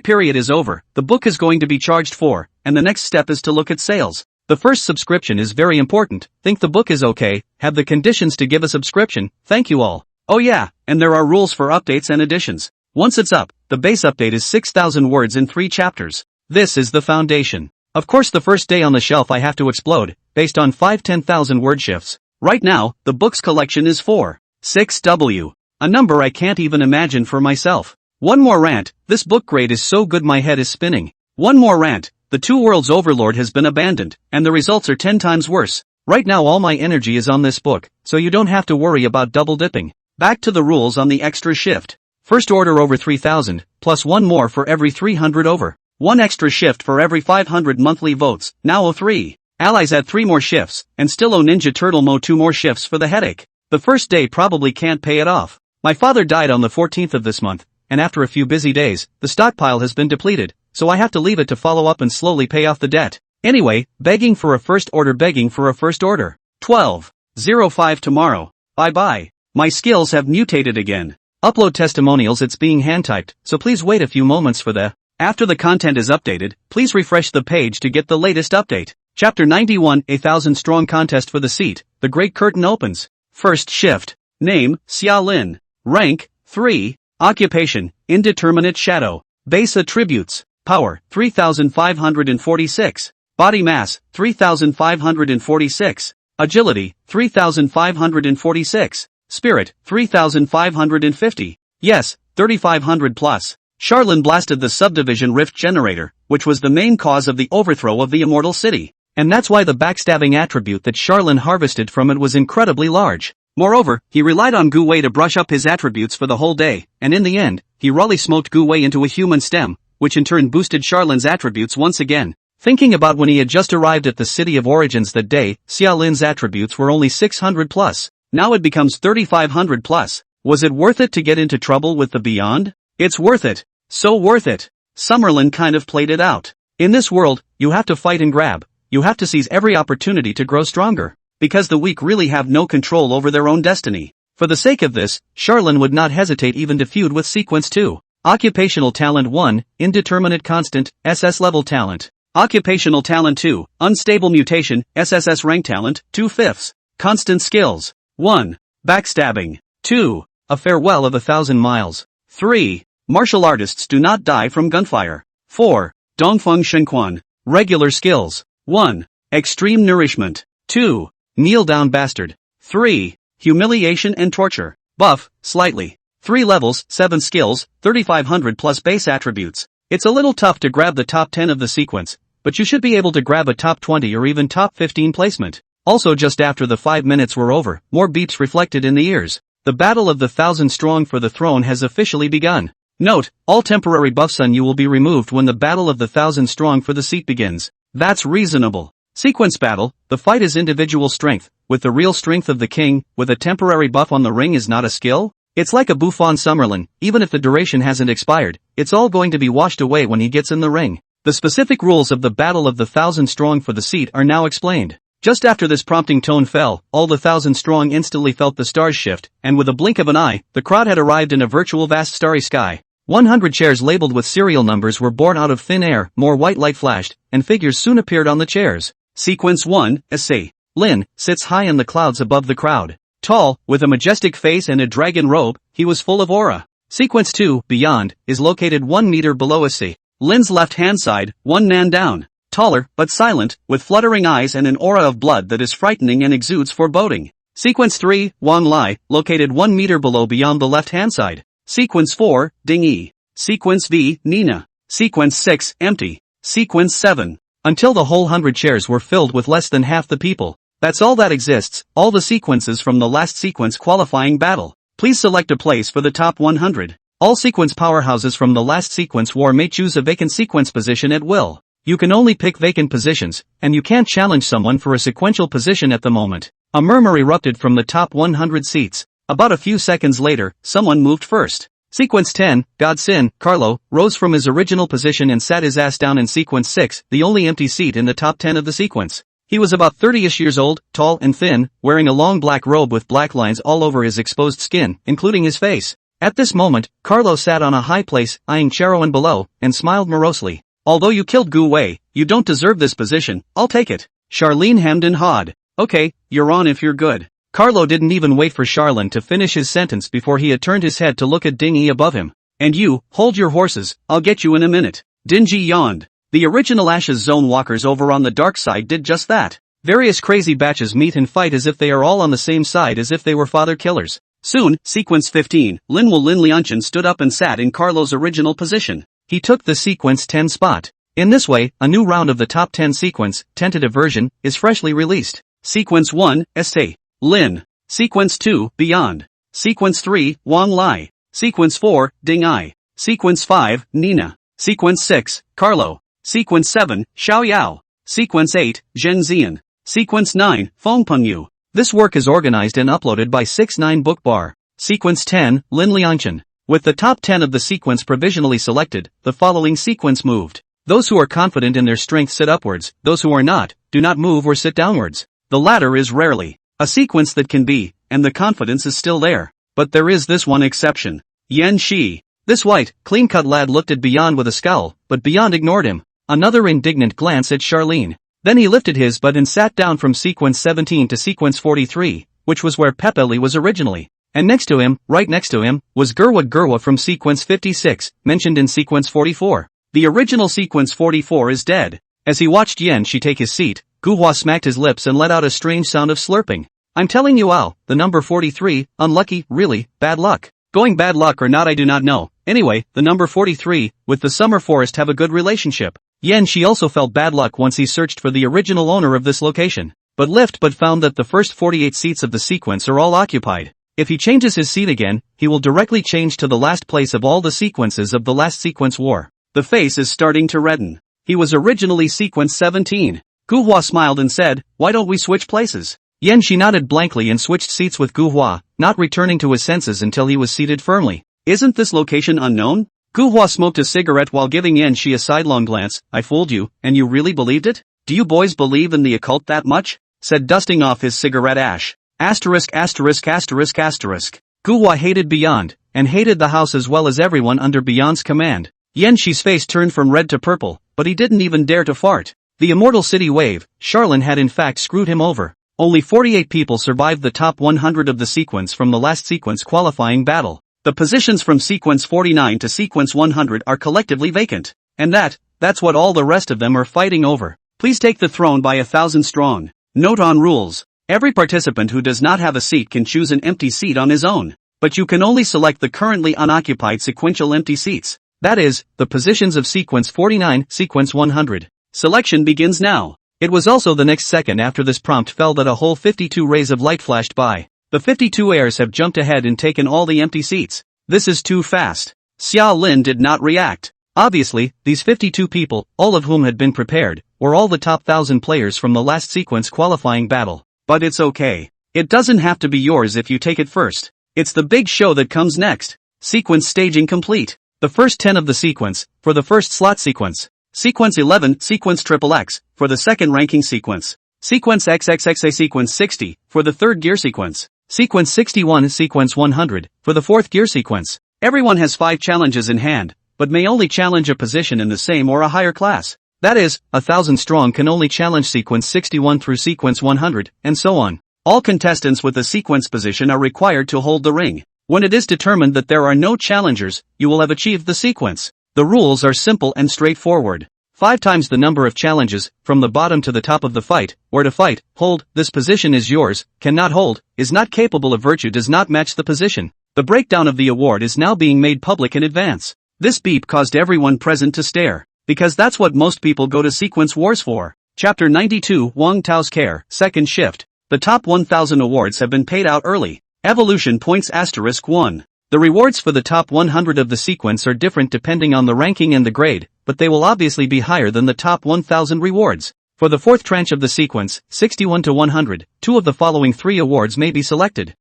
period is over, the book is going to be charged for, and the next step is to look at sales. The first subscription is very important. Think the book is okay, have the conditions to give a subscription, thank you all. Oh yeah, and there are rules for updates and additions. Once it's up, the base update is 6,000 words in 3 chapters. This is the foundation. Of course the first day on the shelf I have to explode, based on 5 10,000 word shifts. Right now, the book's collection is 4.6W. A number I can't even imagine for myself. One more rant, this book grade is so good my head is spinning. One more rant, the Two Worlds Overlord has been abandoned, and the results are 10 times worse. Right now all my energy is on this book, so you don't have to worry about double dipping. Back to the rules on the extra shift. First order over 3,000, plus 1 more for every 300 over. 1 extra shift for every 500 monthly votes, now owe 3. Allies add 3 more shifts, and still owe Ninja Turtle Mo 2 more shifts for the headache. The first day probably can't pay it off. My father died on the 14th of this month, and after a few busy days, the stockpile has been depleted, so I have to leave it to follow up and slowly pay off the debt. Anyway, begging for a first order. 12:05 tomorrow. Bye-bye. My skills have mutated again. Upload testimonials, it's being hand-typed, so please wait a few moments for the. After the content is updated, please refresh the page to get the latest update. Chapter 91, a 1,000-strong contest for the seat. The Great Curtain opens. First shift. Name, Xiaolin. Rank, 3. Occupation, indeterminate shadow. Base attributes. Power, 3,546. Body mass, 3,546. Agility, 3,546. Spirit, 3,550. Yes, 3500 plus. Charlene blasted the subdivision rift generator, which was the main cause of the overthrow of the immortal city. And that's why the backstabbing attribute that Charlene harvested from it was incredibly large. Moreover, he relied on Gu Wei to brush up his attributes for the whole day, and in the end, he rawly smoked Gu Wei into a human stem, which in turn boosted Charlene's attributes once again. Thinking about when he had just arrived at the City of Origins that day, Xia Lin's attributes were only 600 plus. Now it becomes 3500 plus. Was it worth it to get into trouble with the Beyond? It's worth it. So worth it. Summerlin kind of played it out. In this world, you have to fight and grab. You have to seize every opportunity to grow stronger. Because the weak really have no control over their own destiny. For the sake of this, Charlene would not hesitate even to feud with Sequence 2. Occupational Talent 1, Indeterminate Constant, SS Level Talent. Occupational Talent 2, Unstable Mutation, SSS Rank Talent, 2/5. Constant Skills. 1. Backstabbing. 2. A Farewell of 1,000 Miles. 3. Martial Artists do not die from gunfire. 4. Dongfeng Shenquan. Regular Skills. 1. Extreme Nourishment. 2. Kneel Down Bastard. 3. Humiliation and Torture. Buff, slightly. 3 levels, 7 skills, 3500 plus base attributes. It's a little tough to grab the top 10 of the sequence, but you should be able to grab a top 20 or even top 15 placement. Also, just after the 5 minutes were over, more beeps reflected in the ears. The battle of the 1,000 strong for the throne has officially begun. Note, all temporary buffs on you will be removed when the battle of the 1,000 strong for the seat begins. That's reasonable. Sequence battle, the fight is individual strength, with the real strength of the king, with a temporary buff on the ring is not a skill? It's like a Buffon Summerlin, even if the duration hasn't expired, it's all going to be washed away when he gets in the ring. The specific rules of the battle of the 1,000 strong for the seat are now explained. Just after this prompting tone fell, all the 1,000 strong instantly felt the stars shift, and with a blink of an eye, the crowd had arrived in a virtual vast starry sky. 100 chairs labeled with serial numbers were born out of thin air, more white light flashed, and figures soon appeared on the chairs. Sequence 1, Essay. Lin sits high in the clouds above the crowd. Tall, with a majestic face and a dragon robe, he was full of aura. Sequence 2, Beyond, is located 1 meter below Essay. Lin's left-hand side, 1 nan down. Taller, but silent, with fluttering eyes and an aura of blood that is frightening and exudes foreboding. Sequence 3, Wang Lai, located 1 meter below beyond the left-hand side. Sequence 4, Ding Yi. Sequence V, Nina. Sequence 6, Empty. Sequence 7. Until the whole 100 chairs were filled with less than half the people. That's all that exists, all the sequences from the last sequence qualifying battle. Please select a place for the top 100. All sequence powerhouses from the last sequence war may choose a vacant sequence position at will. You can only pick vacant positions, and you can't challenge someone for a sequential position at the moment. A murmur erupted from the top 100 seats. About a few seconds later, someone moved first. Sequence 10, Godsin, Carlo, rose from his original position and sat his ass down in Sequence 6, the only empty seat in the top 10 of the sequence. He was about 30-ish years old, tall and thin, wearing a long black robe with black lines all over his exposed skin, including his face. At this moment, Carlo sat on a high place, eyeing Charoen below, and smiled morosely. Although you killed Gu Wei, you don't deserve this position, I'll take it. Charlene hemmed and hawed. Okay, you're on if you're good. Carlo didn't even wait for Charlene to finish his sentence before he had turned his head to look at Ding Yi above him. And you, hold your horses, I'll get you in a minute. Dingy yawned. The original Ashes Zone walkers over on the dark side did just that. Various crazy batches meet and fight as if they are all on the same side as if they were father killers. Soon, Sequence 15, Lin Lianchen stood up and sat in Carlo's original position. He took the Sequence 10 spot. In this way, a new round of the top 10 sequence, tentative version, is freshly released. Sequence 1, Estee. Lin. Sequence 2, Beyond. Sequence 3, Wang Lai. Sequence 4, Ding Ai. Sequence 5, Nina. Sequence 6, Carlo. Sequence 7, Xiao Yao. Sequence 8, Zhen Zian. Sequence 9, Feng Pengyu. This work is organized and uploaded by 69 Bookbar. Sequence 10, Lin Lianchen. With the top 10 of the sequence provisionally selected, the following sequence moved. Those who are confident in their strength sit upwards, those who are not, do not move or sit downwards. The latter is rarely a sequence that can be, and the confidence is still there. But there is this one exception. Yan Shi. This white, clean-cut lad looked at Beyond with a scowl, but Beyond ignored him. Another indignant glance at Charlene. Then he lifted his butt and sat down from Sequence 17 to Sequence 43, which was where Pepeli was originally. And next to him, right next to him, was Gerwa from Sequence 56, mentioned in Sequence 44. The original Sequence 44 is dead. As he watched Yan Shi take his seat, Guhua smacked his lips and let out a strange sound of slurping. I'm telling you all, the number 43, unlucky, really, bad luck. Going bad luck or not I do not know. Anyway, the number 43, with the summer forest have a good relationship. Yen Shi also felt bad luck once he searched for the original owner of this location. But found that the first 48 seats of the sequence are all occupied. If he changes his seat again, he will directly change to the last place of all the sequences of the last sequence war. The face is starting to redden. He was originally sequence 17. Gu Hua smiled and said, "Why don't we switch places?" Yen Shi nodded blankly and switched seats with Gu Hua, not returning to his senses until he was seated firmly. Isn't this location unknown? Gu Hua smoked a cigarette while giving Yen Shi a sidelong glance. I fooled you, and you really believed it? Do you boys believe in the occult that much? Said dusting off his cigarette ash. ********. Gu Hua hated Beyond, and hated the house as well as everyone under Beyond's command. Yen Shi's face turned from red to purple, but he didn't even dare to fart. The Immortal City wave, Charlene had in fact screwed him over. Only 48 people survived the top 100 of the sequence from the last sequence qualifying battle. The positions from sequence 49 to sequence 100 are collectively vacant. And that's what all the rest of them are fighting over. Please take the throne by 1,000 strong. Note on rules. Every participant who does not have a seat can choose an empty seat on his own. But you can only select the currently unoccupied sequential empty seats. That is, the positions of sequence 49, sequence 100. Selection begins now. It was also the next second after this prompt fell that a whole 52 rays of light flashed by. The 52 heirs have jumped ahead and taken all the empty seats. This is too fast. Xia Lin did not react. Obviously, these 52 people, all of whom had been prepared, were all the top 1,000 players from the last sequence qualifying battle. But it's okay. It doesn't have to be yours if you take it first. It's the big show that comes next. Sequence staging complete. The first 10 of the sequence, for the first slot sequence. Sequence 11, sequence XXX, for the second ranking sequence. Sequence XXXA sequence 60, for the third gear sequence. Sequence 61, sequence 100, for the fourth gear sequence. Everyone has 5 challenges in hand, but may only challenge a position in the same or a higher class. That is, 1,000 strong can only challenge sequence 61 through sequence 100, and so on. All contestants with a sequence position are required to hold the ring. When it is determined that there are no challengers, you will have achieved the sequence. The rules are simple and straightforward. 5 times the number of challenges, from the bottom to the top of the fight, or to fight, hold, this position is yours, cannot hold, is not capable of virtue does not match the position. The breakdown of the award is now being made public in advance. This beep caused everyone present to stare. Because that's what most people go to sequence wars for. Chapter 92 Wang Tao's Care, Second Shift. The top 1,000 awards have been paid out early. Evolution points *1. The rewards for the top 100 of the sequence are different depending on the ranking and the grade, but they will obviously be higher than the top 1,000 rewards. For the fourth tranche of the sequence, 61 to 100, 2 of the following 3 awards may be selected.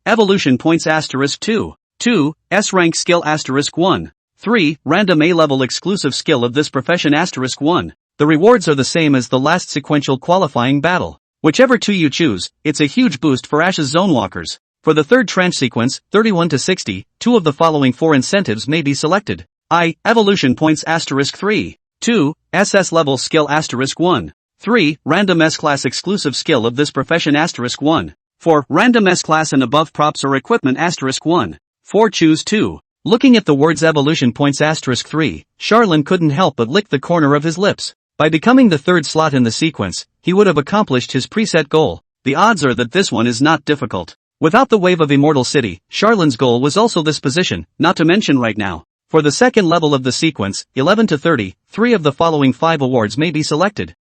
Evolution points *2. 2. S-rank skill *1. 3. Random A-level exclusive skill of this profession *1. The rewards are the same as the last sequential qualifying battle. Whichever 2 you choose, it's a huge boost for Ash's Zonewalkers. For the third tranche sequence, 31 to 60, 2 of the following 4 incentives may be selected. Evolution points *3. 2. SS level skill *1. 3. Random S-class exclusive skill of this profession *1. 4. Random S-class and above props or equipment *1. 4. Choose 2. Looking at the words evolution points *3, Charlene couldn't help but lick the corner of his lips. By becoming the third slot in the sequence, he would have accomplished his preset goal. The odds are that this one is not difficult. Without the wave of Immortal City, Charlene's goal was also this position, not to mention right now. For the second level of the sequence, 11 to 30, 3 of the following 5 awards may be selected.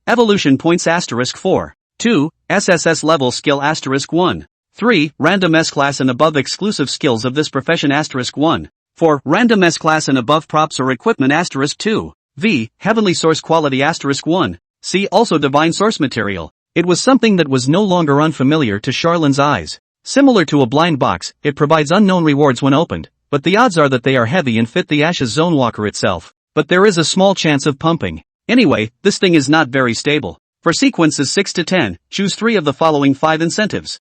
Evolution points *4. 2. SSS level skill *1. 3. Random S-class and above exclusive skills of this profession *1. 4. Random S-class and above props or equipment *2. V. Heavenly source quality *1. C. Also divine source material. It was something that was no longer unfamiliar to Charlene's eyes. Similar to a blind box, it provides unknown rewards when opened, but the odds are that they are heavy and fit the Ash's Zonewalker itself. But there is a small chance of pumping. Anyway, this thing is not very stable. For sequences 6 to 10, choose 3 of the following 5 incentives.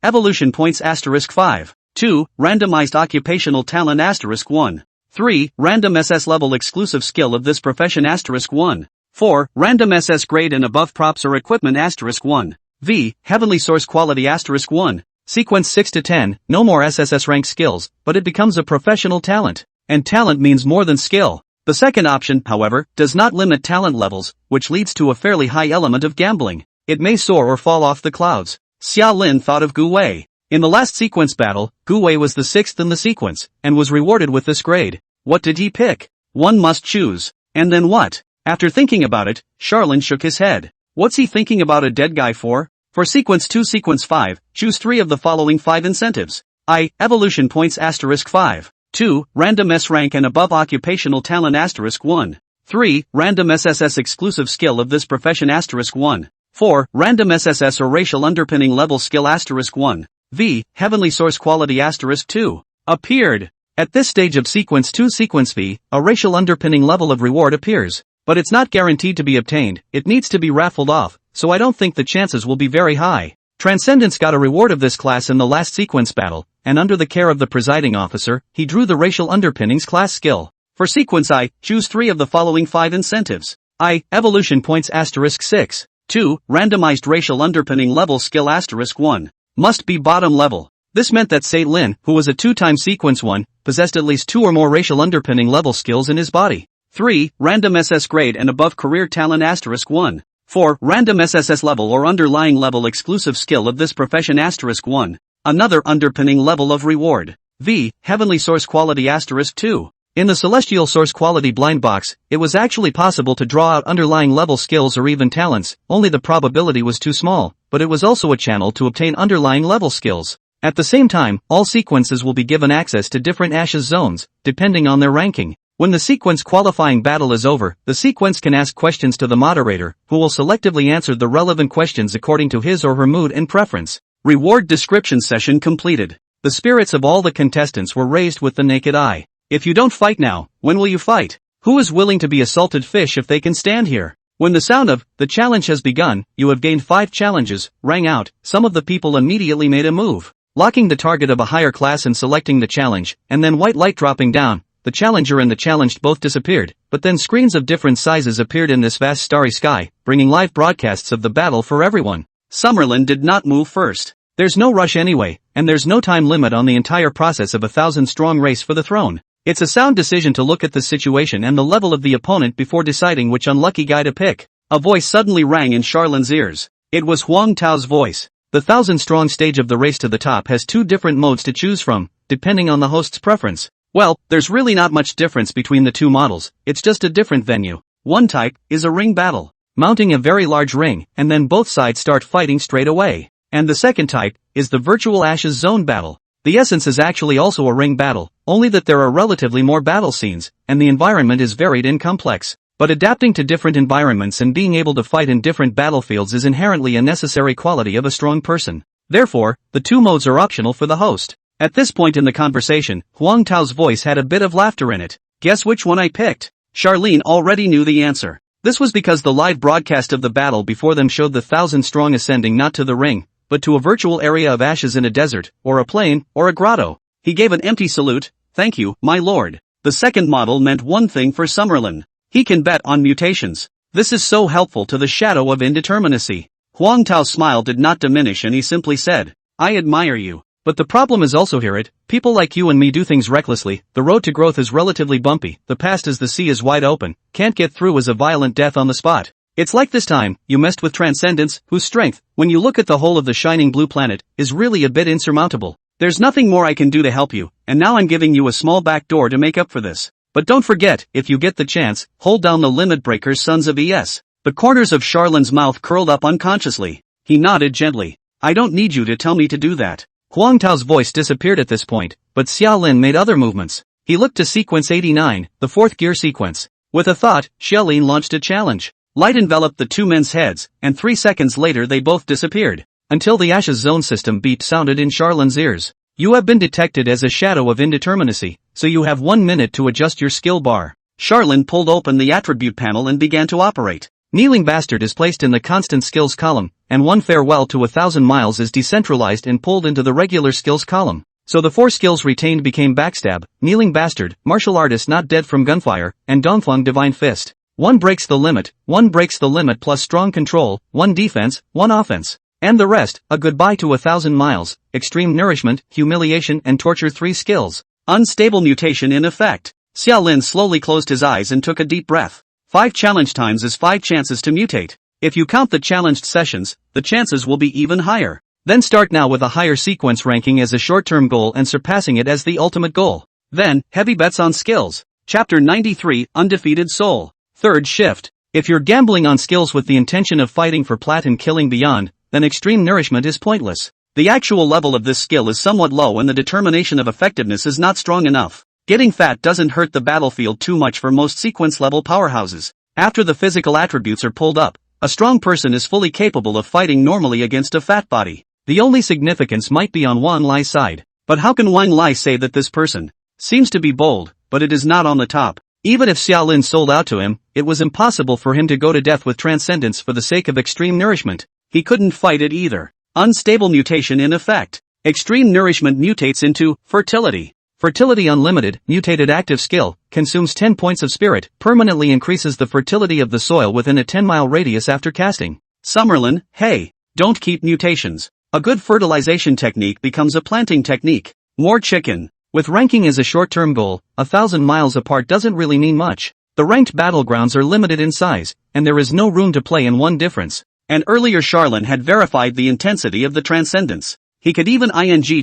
Evolution points *5. 2. Randomized occupational talent *1. 3. Random SS level exclusive skill of this profession *1. 4. Random SS grade and above props or equipment *1. V. Heavenly source quality *1. Sequence 6 to 10, no more SSS rank skills, but it becomes a professional talent. And talent means more than skill. The second option, however, does not limit talent levels, which leads to a fairly high element of gambling. It may soar or fall off the clouds. Xia Lin thought of Gu Wei. In the last sequence battle, Gu Wei was the 6th in the sequence, and was rewarded with this grade. What did he pick? One must choose. And then what? After thinking about it, Charlin shook his head. What's he thinking about a dead guy for? For sequence 2 sequence 5, choose 3 of the following 5 incentives. I. Evolution points * 5. 2. Random S rank and above occupational talent * 1. 3. Random SSS exclusive skill of this profession * 1. 4. Random SSS or racial underpinning level skill * 1. V. Heavenly source quality * 2. Appeared. At this stage of sequence 2 sequence V, a racial underpinning level of reward appears. But it's not guaranteed to be obtained, it needs to be raffled off, so I don't think the chances will be very high. Transcendence got a reward of this class in the last sequence battle, and under the care of the presiding officer, he drew the racial underpinnings class skill. For sequence I, choose 3 of the following 5 incentives. I. Evolution points * 6. 2. Randomized racial underpinning level skill * 1. Must be bottom level. This meant that Sei Lin, who was a 2-time sequence 1, possessed at least 2 or more racial underpinning level skills in his body. 3. Random SS grade and above career talent * 1. 4. Random SSS level or underlying level exclusive skill of this profession * 1. Another underpinning level of reward. V. Heavenly source quality * 2. In the celestial source quality blind box, it was actually possible to draw out underlying level skills or even talents, only the probability was too small, but it was also a channel to obtain underlying level skills. At the same time, all sequences will be given access to different Ashes zones, depending on their ranking. When the sequence qualifying battle is over, the sequence can ask questions to the moderator, who will selectively answer the relevant questions according to his or her mood and preference. Reward description session completed. The spirits of all the contestants were raised with the naked eye. If you don't fight now, when will you fight? Who is willing to be a salted fish if they can stand here? When the sound of, the challenge has begun, you have gained 5 challenges, rang out, some of the people immediately made a move. Locking the target of a higher class and selecting the challenge, and then white light dropping down, the challenger and the challenged both disappeared, but then screens of different sizes appeared in this vast starry sky, bringing live broadcasts of the battle for everyone. Summerlin did not move first. There's no rush anyway, and there's no time limit on the entire process of a 1,000-strong race for the throne. It's a sound decision to look at the situation and the level of the opponent before deciding which unlucky guy to pick. A voice suddenly rang in Charlin's ears. It was Huang Tao's voice. The 1,000-strong stage of the race to the top has 2 different modes to choose from, depending on the host's preference. Well, there's really not much difference between the 2 models, it's just a different venue. One type is a ring battle, mounting a very large ring, and then both sides start fighting straight away. And the second type is the virtual Ashes zone battle. The essence is actually also a ring battle, only that there are relatively more battle scenes, and the environment is varied and complex. But adapting to different environments and being able to fight in different battlefields is inherently a necessary quality of a strong person. Therefore, the 2 modes are optional for the host. At this point in the conversation, Huang Tao's voice had a bit of laughter in it. Guess which one I picked? Charlene already knew the answer. This was because the live broadcast of the battle before them showed the 1,000-strong ascending not to the ring, but to a virtual area of ashes in a desert, or a plain, or a grotto. He gave an empty salute. Thank you, my lord. The second model meant one thing for Summerlin. He can bet on mutations. This is so helpful to the shadow of indeterminacy. Huang Tao's smile did not diminish and he simply said, I admire you. But the problem is also here people like you and me do things recklessly, the road to growth is relatively bumpy, the past as the sea is wide open, can't get through as a violent death on the spot. It's like this time, you messed with Transcendence, whose strength, when you look at the whole of the shining blue planet, is really a bit insurmountable. There's nothing more I can do to help you, and now I'm giving you a small back door to make up for this. But don't forget, if you get the chance, hold down the limit breakers Sons of ES. The corners of Charlin's mouth curled up unconsciously. He nodded gently. I don't need you to tell me to do that. Huang Tao's voice disappeared at this point, but Xia Lin made other movements. He looked to sequence 89, the 4th gear sequence. With a thought, Xia Lin launched a challenge. Light enveloped the 2 men's heads, and 3 seconds later they both disappeared. Until the Ashes Zone system beep sounded in Charlin's ears. You have been detected as a shadow of indeterminacy, so you have 1 minute to adjust your skill bar. Charlin pulled open the attribute panel and began to operate. Kneeling Bastard is placed in the constant skills column, and One Farewell to 1,000 Miles is decentralized and pulled into the regular skills column. So the 4 skills retained became Backstab, Kneeling Bastard, Martial Artist Not Dead from Gunfire, and Dongfang Divine Fist. 1 breaks the limit, 1 breaks the limit plus strong control, 1 defense, 1 offense. And the rest, a goodbye to 1,000 miles, extreme nourishment, humiliation and torture 3 skills. Unstable mutation in effect. Xia Lin slowly closed his eyes and took a deep breath. 5 challenge times is 5 chances to mutate. If you count the challenged sessions, the chances will be even higher. Then start now with a higher sequence ranking as a short-term goal and surpassing it as the ultimate goal. Then, heavy bets on skills. Chapter 93, Undefeated Soul. Third shift. If you're gambling on skills with the intention of fighting for plat and killing beyond, then extreme nourishment is pointless. The actual level of this skill is somewhat low and the determination of effectiveness is not strong enough. Getting fat doesn't hurt the battlefield too much for most sequence-level powerhouses. After the physical attributes are pulled up, a strong person is fully capable of fighting normally against a fat body. The only significance might be on Wan Lai's side. But how can Wang Lai say that this person seems to be bold, but it is not on the top? Even if Xiaolin sold out to him, it was impossible for him to go to death with transcendence for the sake of extreme nourishment. He couldn't fight it either. Unstable mutation in effect. Extreme nourishment mutates into fertility. Fertility Unlimited, mutated active skill, consumes 10 points of spirit, permanently increases the fertility of the soil within a 10-mile radius after casting. Summerlin, hey, don't keep mutations. A good fertilization technique becomes a planting technique. More chicken. With ranking as a short-term goal, 1,000 miles apart doesn't really mean much. The ranked battlegrounds are limited in size, and there is no room to play in one difference. And earlier Charlin had verified the intensity of the transcendence. He could even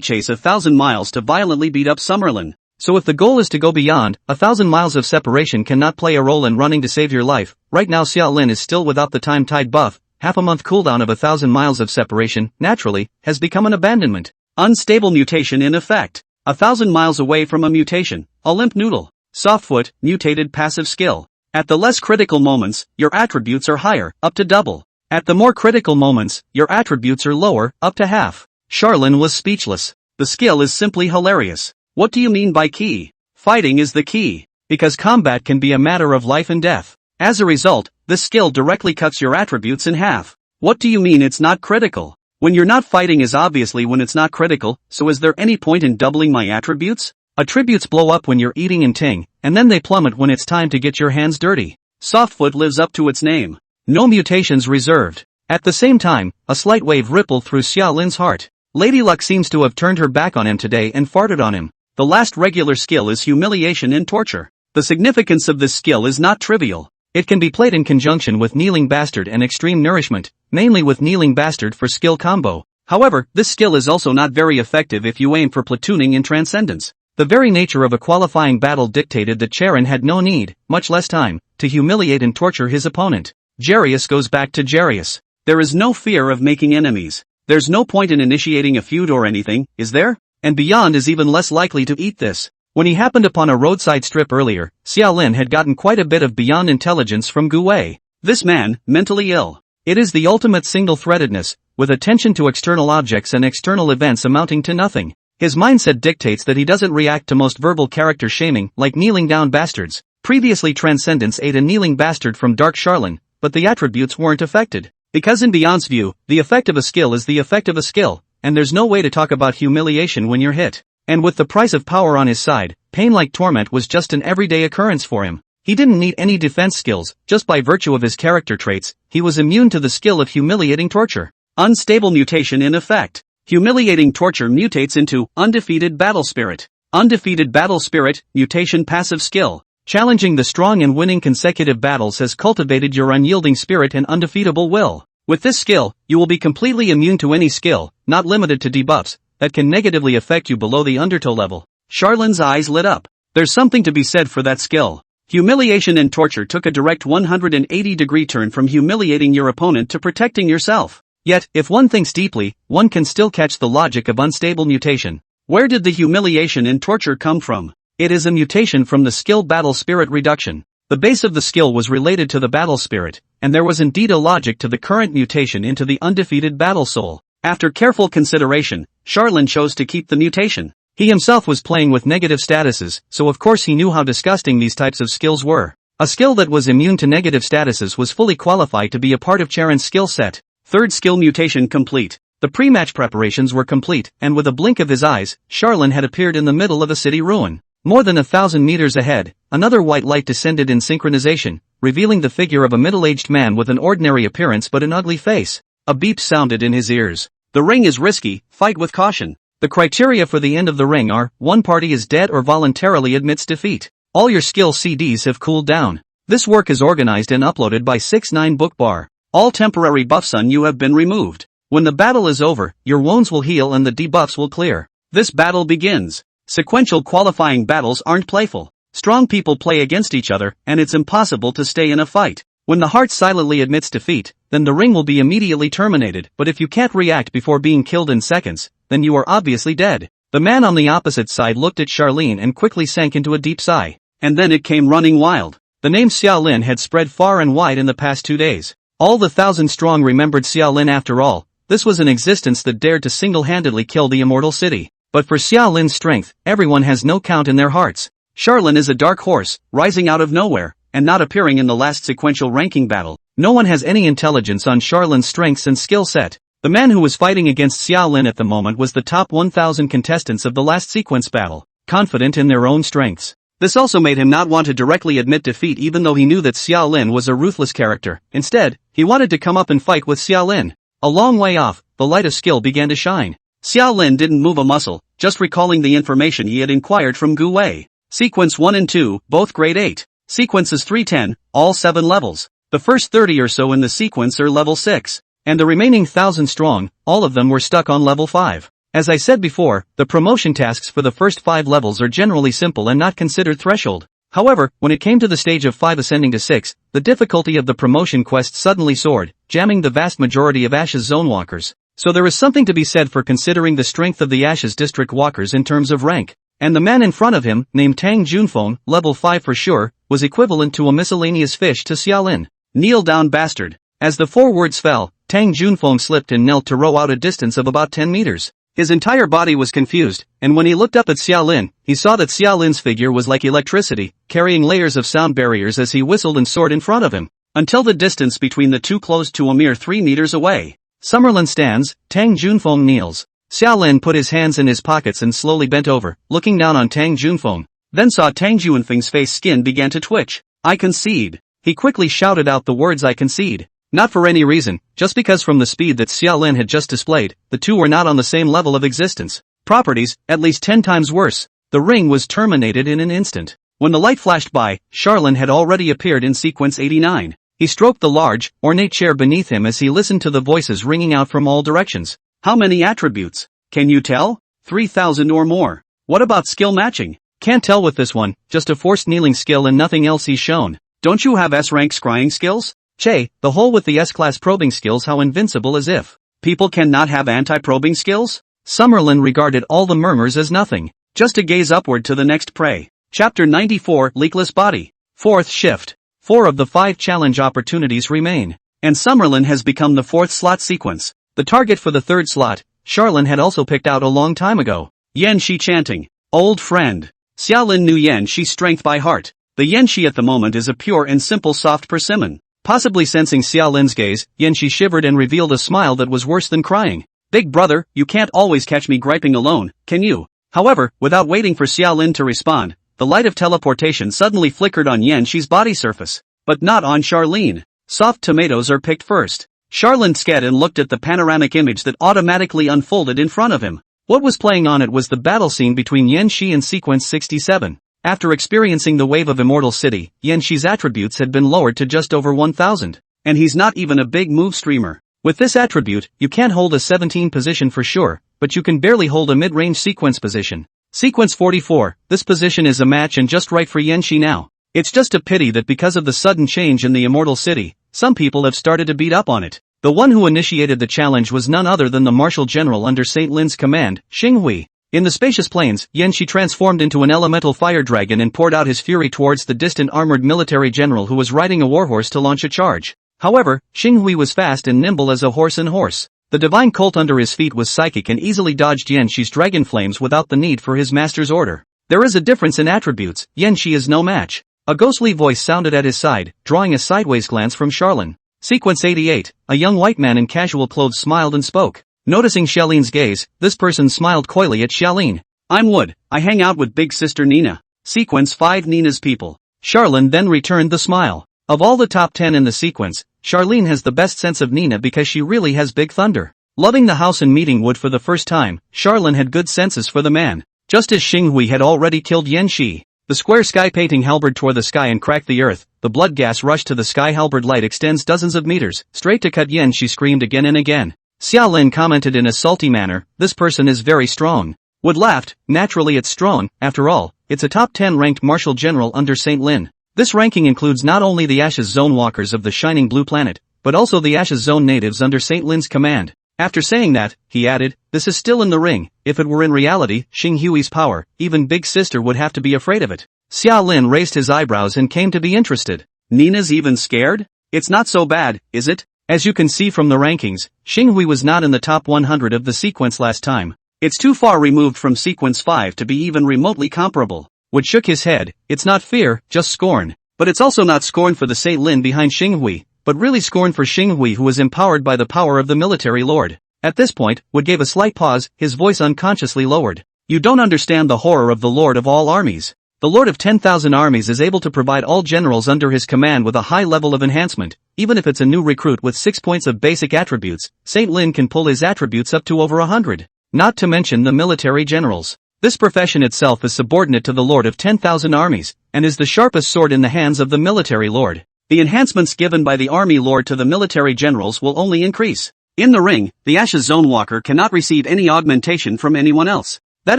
chase 1,000 miles to violently beat up Summerlin. So if the goal is to go beyond, 1,000 miles of separation cannot play a role in running to save your life. Right now Xiaolin is still without the time-tied buff. Half a month cooldown of 1,000 miles of separation, naturally, has become an abandonment. Unstable mutation in effect. 1,000 miles away from a mutation, a limp noodle. Softfoot, mutated passive skill. At the less critical moments, your attributes are higher, up to double. At the more critical moments, your attributes are lower, up to half. Charlin was speechless. The skill is simply hilarious. What do you mean by key? Fighting is the key. Because combat can be a matter of life and death. As a result, this skill directly cuts your attributes in half. What do you mean it's not critical? When you're not fighting is obviously when it's not critical, so is there any point in doubling my attributes? Attributes blow up when you're eating and ting, and then they plummet when it's time to get your hands dirty. Softfoot lives up to its name. No mutations reserved. At the same time, a slight wave rippled through Xiaolin's heart. Lady Luck seems to have turned her back on him today and farted on him. The last regular skill is humiliation and torture. The significance of this skill is not trivial. It can be played in conjunction with Kneeling Bastard and Extreme Nourishment, mainly with Kneeling Bastard for skill combo. However, this skill is also not very effective if you aim for platooning in Transcendence. The very nature of a qualifying battle dictated that Charon had no need, much less time, to humiliate and torture his opponent. Jarius goes back to Jarius. There is no fear of making enemies. There's no point in initiating a feud or anything, is there? And Beyond is even less likely to eat this. When he happened upon a roadside strip earlier, Xiaolin had gotten quite a bit of Beyond intelligence from Gu Wei. This man, mentally ill. It is the ultimate single-threadedness, with attention to external objects and external events amounting to nothing. His mindset dictates that he doesn't react to most verbal character shaming, like kneeling down bastards. Previously Transcendence ate a kneeling bastard from Dark Charlin, but the attributes weren't affected. Because in Beyond's view, the effect of a skill is the effect of a skill, and there's no way to talk about humiliation when you're hit. And with the price of power on his side, pain like torment was just an everyday occurrence for him. He didn't need any defense skills, just by virtue of his character traits, he was immune to the skill of humiliating torture. Unstable mutation in effect. Humiliating torture mutates into Undefeated Battle Spirit. Undefeated Battle Spirit, mutation passive skill. Challenging the strong and winning consecutive battles has cultivated your unyielding spirit and undefeatable will. With this skill, you will be completely immune to any skill, not limited to debuffs, that can negatively affect you below the undertow level. Charlin's eyes lit up. There's something to be said for that skill. Humiliation and torture took a direct 180-degree turn from humiliating your opponent to protecting yourself. Yet, if one thinks deeply, one can still catch the logic of unstable mutation. Where did the humiliation and torture come from? It is a mutation from the skill battle spirit reduction. The base of the skill was related to the battle spirit, and there was indeed a logic to the current mutation into the undefeated battle soul. After careful consideration, Charlin chose to keep the mutation. He himself was playing with negative statuses, so of course he knew how disgusting these types of skills were. A skill that was immune to negative statuses was fully qualified to be a part of Charon's skill set. Third skill mutation complete. The pre-match preparations were complete, and with a blink of his eyes, Charlin had appeared in the middle of a city ruin. More than 1,000 meters ahead, another white light descended in synchronization, revealing the figure of a middle-aged man with an ordinary appearance but an ugly face. A beep sounded in his ears. The ring is risky, fight with caution. The criteria for the end of the ring are, one party is dead or voluntarily admits defeat. All your skill CDs have cooled down. This work is organized and uploaded by 69 Bookbar. All temporary buffs on you have been removed. When the battle is over, your wounds will heal and the debuffs will clear. This battle begins. Sequential qualifying battles aren't playful. Strong people play against each other, and it's impossible to stay in a fight. When the heart silently admits defeat, then the ring will be immediately terminated, but if you can't react before being killed in seconds, then you are obviously dead. The man on the opposite side looked at Charlene and quickly sank into a deep sigh. And then it came running wild. The name Xiaolin had spread far and wide in the past 2 days. All the 1,000-strong remembered Xiaolin after all. This was an existence that dared to single-handedly kill the immortal city. But for Xiaolin's strength, everyone has no count in their hearts. Charlene is a dark horse, rising out of nowhere, and not appearing in the last sequential ranking battle. No one has any intelligence on Charlene's strengths and skill set. The man who was fighting against Xiaolin at the moment was the top 1,000 contestants of the last sequence battle, confident in their own strengths. This also made him not want to directly admit defeat even though he knew that Xiaolin was a ruthless character. Instead, he wanted to come up and fight with Xiaolin. A long way off, the light of skill began to shine. Xiaolin didn't move a muscle, just recalling the information he had inquired from Gu Wei. Sequence 1 and 2, both grade 8. Sequences 310, all 7 levels. The first 30 or so in the sequence are level 6. And the remaining 1,000 strong, all of them were stuck on level 5. As I said before, the promotion tasks for the first 5 levels are generally simple and not considered threshold. However, when it came to the stage of 5 ascending to 6, the difficulty of the promotion quest suddenly soared, jamming the vast majority of Ash's zone walkers. So there is something to be said for considering the strength of the Ash's district walkers in terms of rank. And the man in front of him, named Tang Junfeng, level 5 for sure, was equivalent to a miscellaneous fish to Xiaolin. Kneel down bastard. As the 4 words fell, Tang Junfeng slipped and knelt to row out a distance of about 10 meters. His entire body was confused, and when he looked up at Xiaolin, he saw that Xiaolin's figure was like electricity, carrying layers of sound barriers as he whistled and soared in front of him, until the distance between the two closed to a mere 3 meters away. Summerlin stands, Tang Junfeng kneels. Xiaolin put his hands in his pockets and slowly bent over, looking down on Tang Junfeng, then saw Tang Junfeng's face skin began to twitch. I concede. He quickly shouted out the words I concede. Not for any reason, just because from the speed that Xiaolin had just displayed, the two were not on the same level of existence. Properties, at least 10 times worse. The ring was terminated in an instant. When the light flashed by, Charlene had already appeared in sequence 89. He stroked the large, ornate chair beneath him as he listened to the voices ringing out from all directions. How many attributes? Can you tell? 3,000 or more. What about skill matching? Can't tell with this one, just a forced kneeling skill and nothing else he's shown. Don't you have S-rank scrying skills? Che, the hole with the S-class probing skills, how invincible, as if people cannot have anti-probing skills? Summerlin regarded all the murmurs as nothing, just to gaze upward to the next prey. Chapter 94, Leakless Body. 4th shift. 4 of the 5 challenge opportunities remain, and Summerlin has become the 4th slot sequence. The target for the 3rd slot, Charlene had also picked out a long time ago. Yan Shi chanting. Old friend. Xiaolin knew Yan Shi's strength by heart. The Yan Shi at the moment is a pure and simple soft persimmon. Possibly sensing Xiaolin's gaze, Yan Shi shivered and revealed a smile that was worse than crying. Big brother, you can't always catch me griping alone, can you? However, without waiting for Xiaolin to respond, the light of teleportation suddenly flickered on Yan Shi's body surface. But not on Charlene. Soft tomatoes are picked first. Charlene scanned and looked at the panoramic image that automatically unfolded in front of him. What was playing on it was the battle scene between Yan Shi and sequence 67. After experiencing the wave of Immortal City, Yan Shi's attributes had been lowered to just over 1,000. And he's not even a big move streamer. With this attribute, you can't hold a 17 position for sure, but you can barely hold a mid-range sequence position. Sequence 44, this position is a match and just right for Yan Shi now. It's just a pity that because of the sudden change in the Immortal City, some people have started to beat up on it. The one who initiated the challenge was none other than the Marshal General under Saint Lin's command, Xing Hui. In the spacious plains, Yan Shi transformed into an elemental fire dragon and poured out his fury towards the distant armored military general who was riding a warhorse to launch a charge. However, Xing Hui was fast and nimble as a horse and horse. The divine colt under his feet was psychic and easily dodged Yan Shi's dragon flames without the need for his master's order. There is a difference in attributes, Yan Shi is no match. A ghostly voice sounded at his side, drawing a sideways glance from Charlene. Sequence 88, a young white man in casual clothes smiled and spoke. Noticing Charlene's gaze, this person smiled coyly at Charlene. I'm Wood, I hang out with big sister Nina. Sequence 5, Nina's people. Charlene then returned the smile. Of all the top 10 in the sequence, Charlene has the best sense of Nina because she really has big thunder. Loving the house and meeting Wood for the first time, Charlene had good senses for the man. Just as Xing Hui had already killed Yan Shi. The square sky painting halberd tore the sky and cracked the earth. The blood gas rushed to the sky. Halberd light extends dozens of meters, straight to cut Yan Shi screamed again and again. Xia Lin commented in a salty manner, this person is very strong. Wood laughed, naturally it's strong, after all, it's a top 10 ranked martial general under Saint Lin. This ranking includes not only the Ashes Zone walkers of the Shining Blue Planet, but also the Ashes Zone natives under Saint Lin's command. After saying that, he added, this is still in the ring, if it were in reality, Xing Hui's power, even Big Sister would have to be afraid of it. Xia Lin raised his eyebrows and came to be interested. Nina's even scared? It's not so bad, is it? As you can see from the rankings, Xing Hui was not in the top 100 of the sequence last time. It's too far removed from sequence 5 to be even remotely comparable. Wood shook his head, it's not fear, just scorn. But it's also not scorn for the Saint Lin behind Xing Hui, but really scorn for Xing Hui who was empowered by the power of the military lord. At this point, Wood gave a slight pause, his voice unconsciously lowered. You don't understand the horror of the Lord of all armies. The Lord of 10,000 armies is able to provide all generals under his command with a high level of enhancement, even if it's a new recruit with 6 points of basic attributes, Saint Lin can pull his attributes up to over 100. Not to mention the military generals. This profession itself is subordinate to the Lord of 10,000 armies, and is the sharpest sword in the hands of the military lord. The enhancements given by the army lord to the military generals will only increase. In the ring, the Ashes Zone Walker cannot receive any augmentation from anyone else. That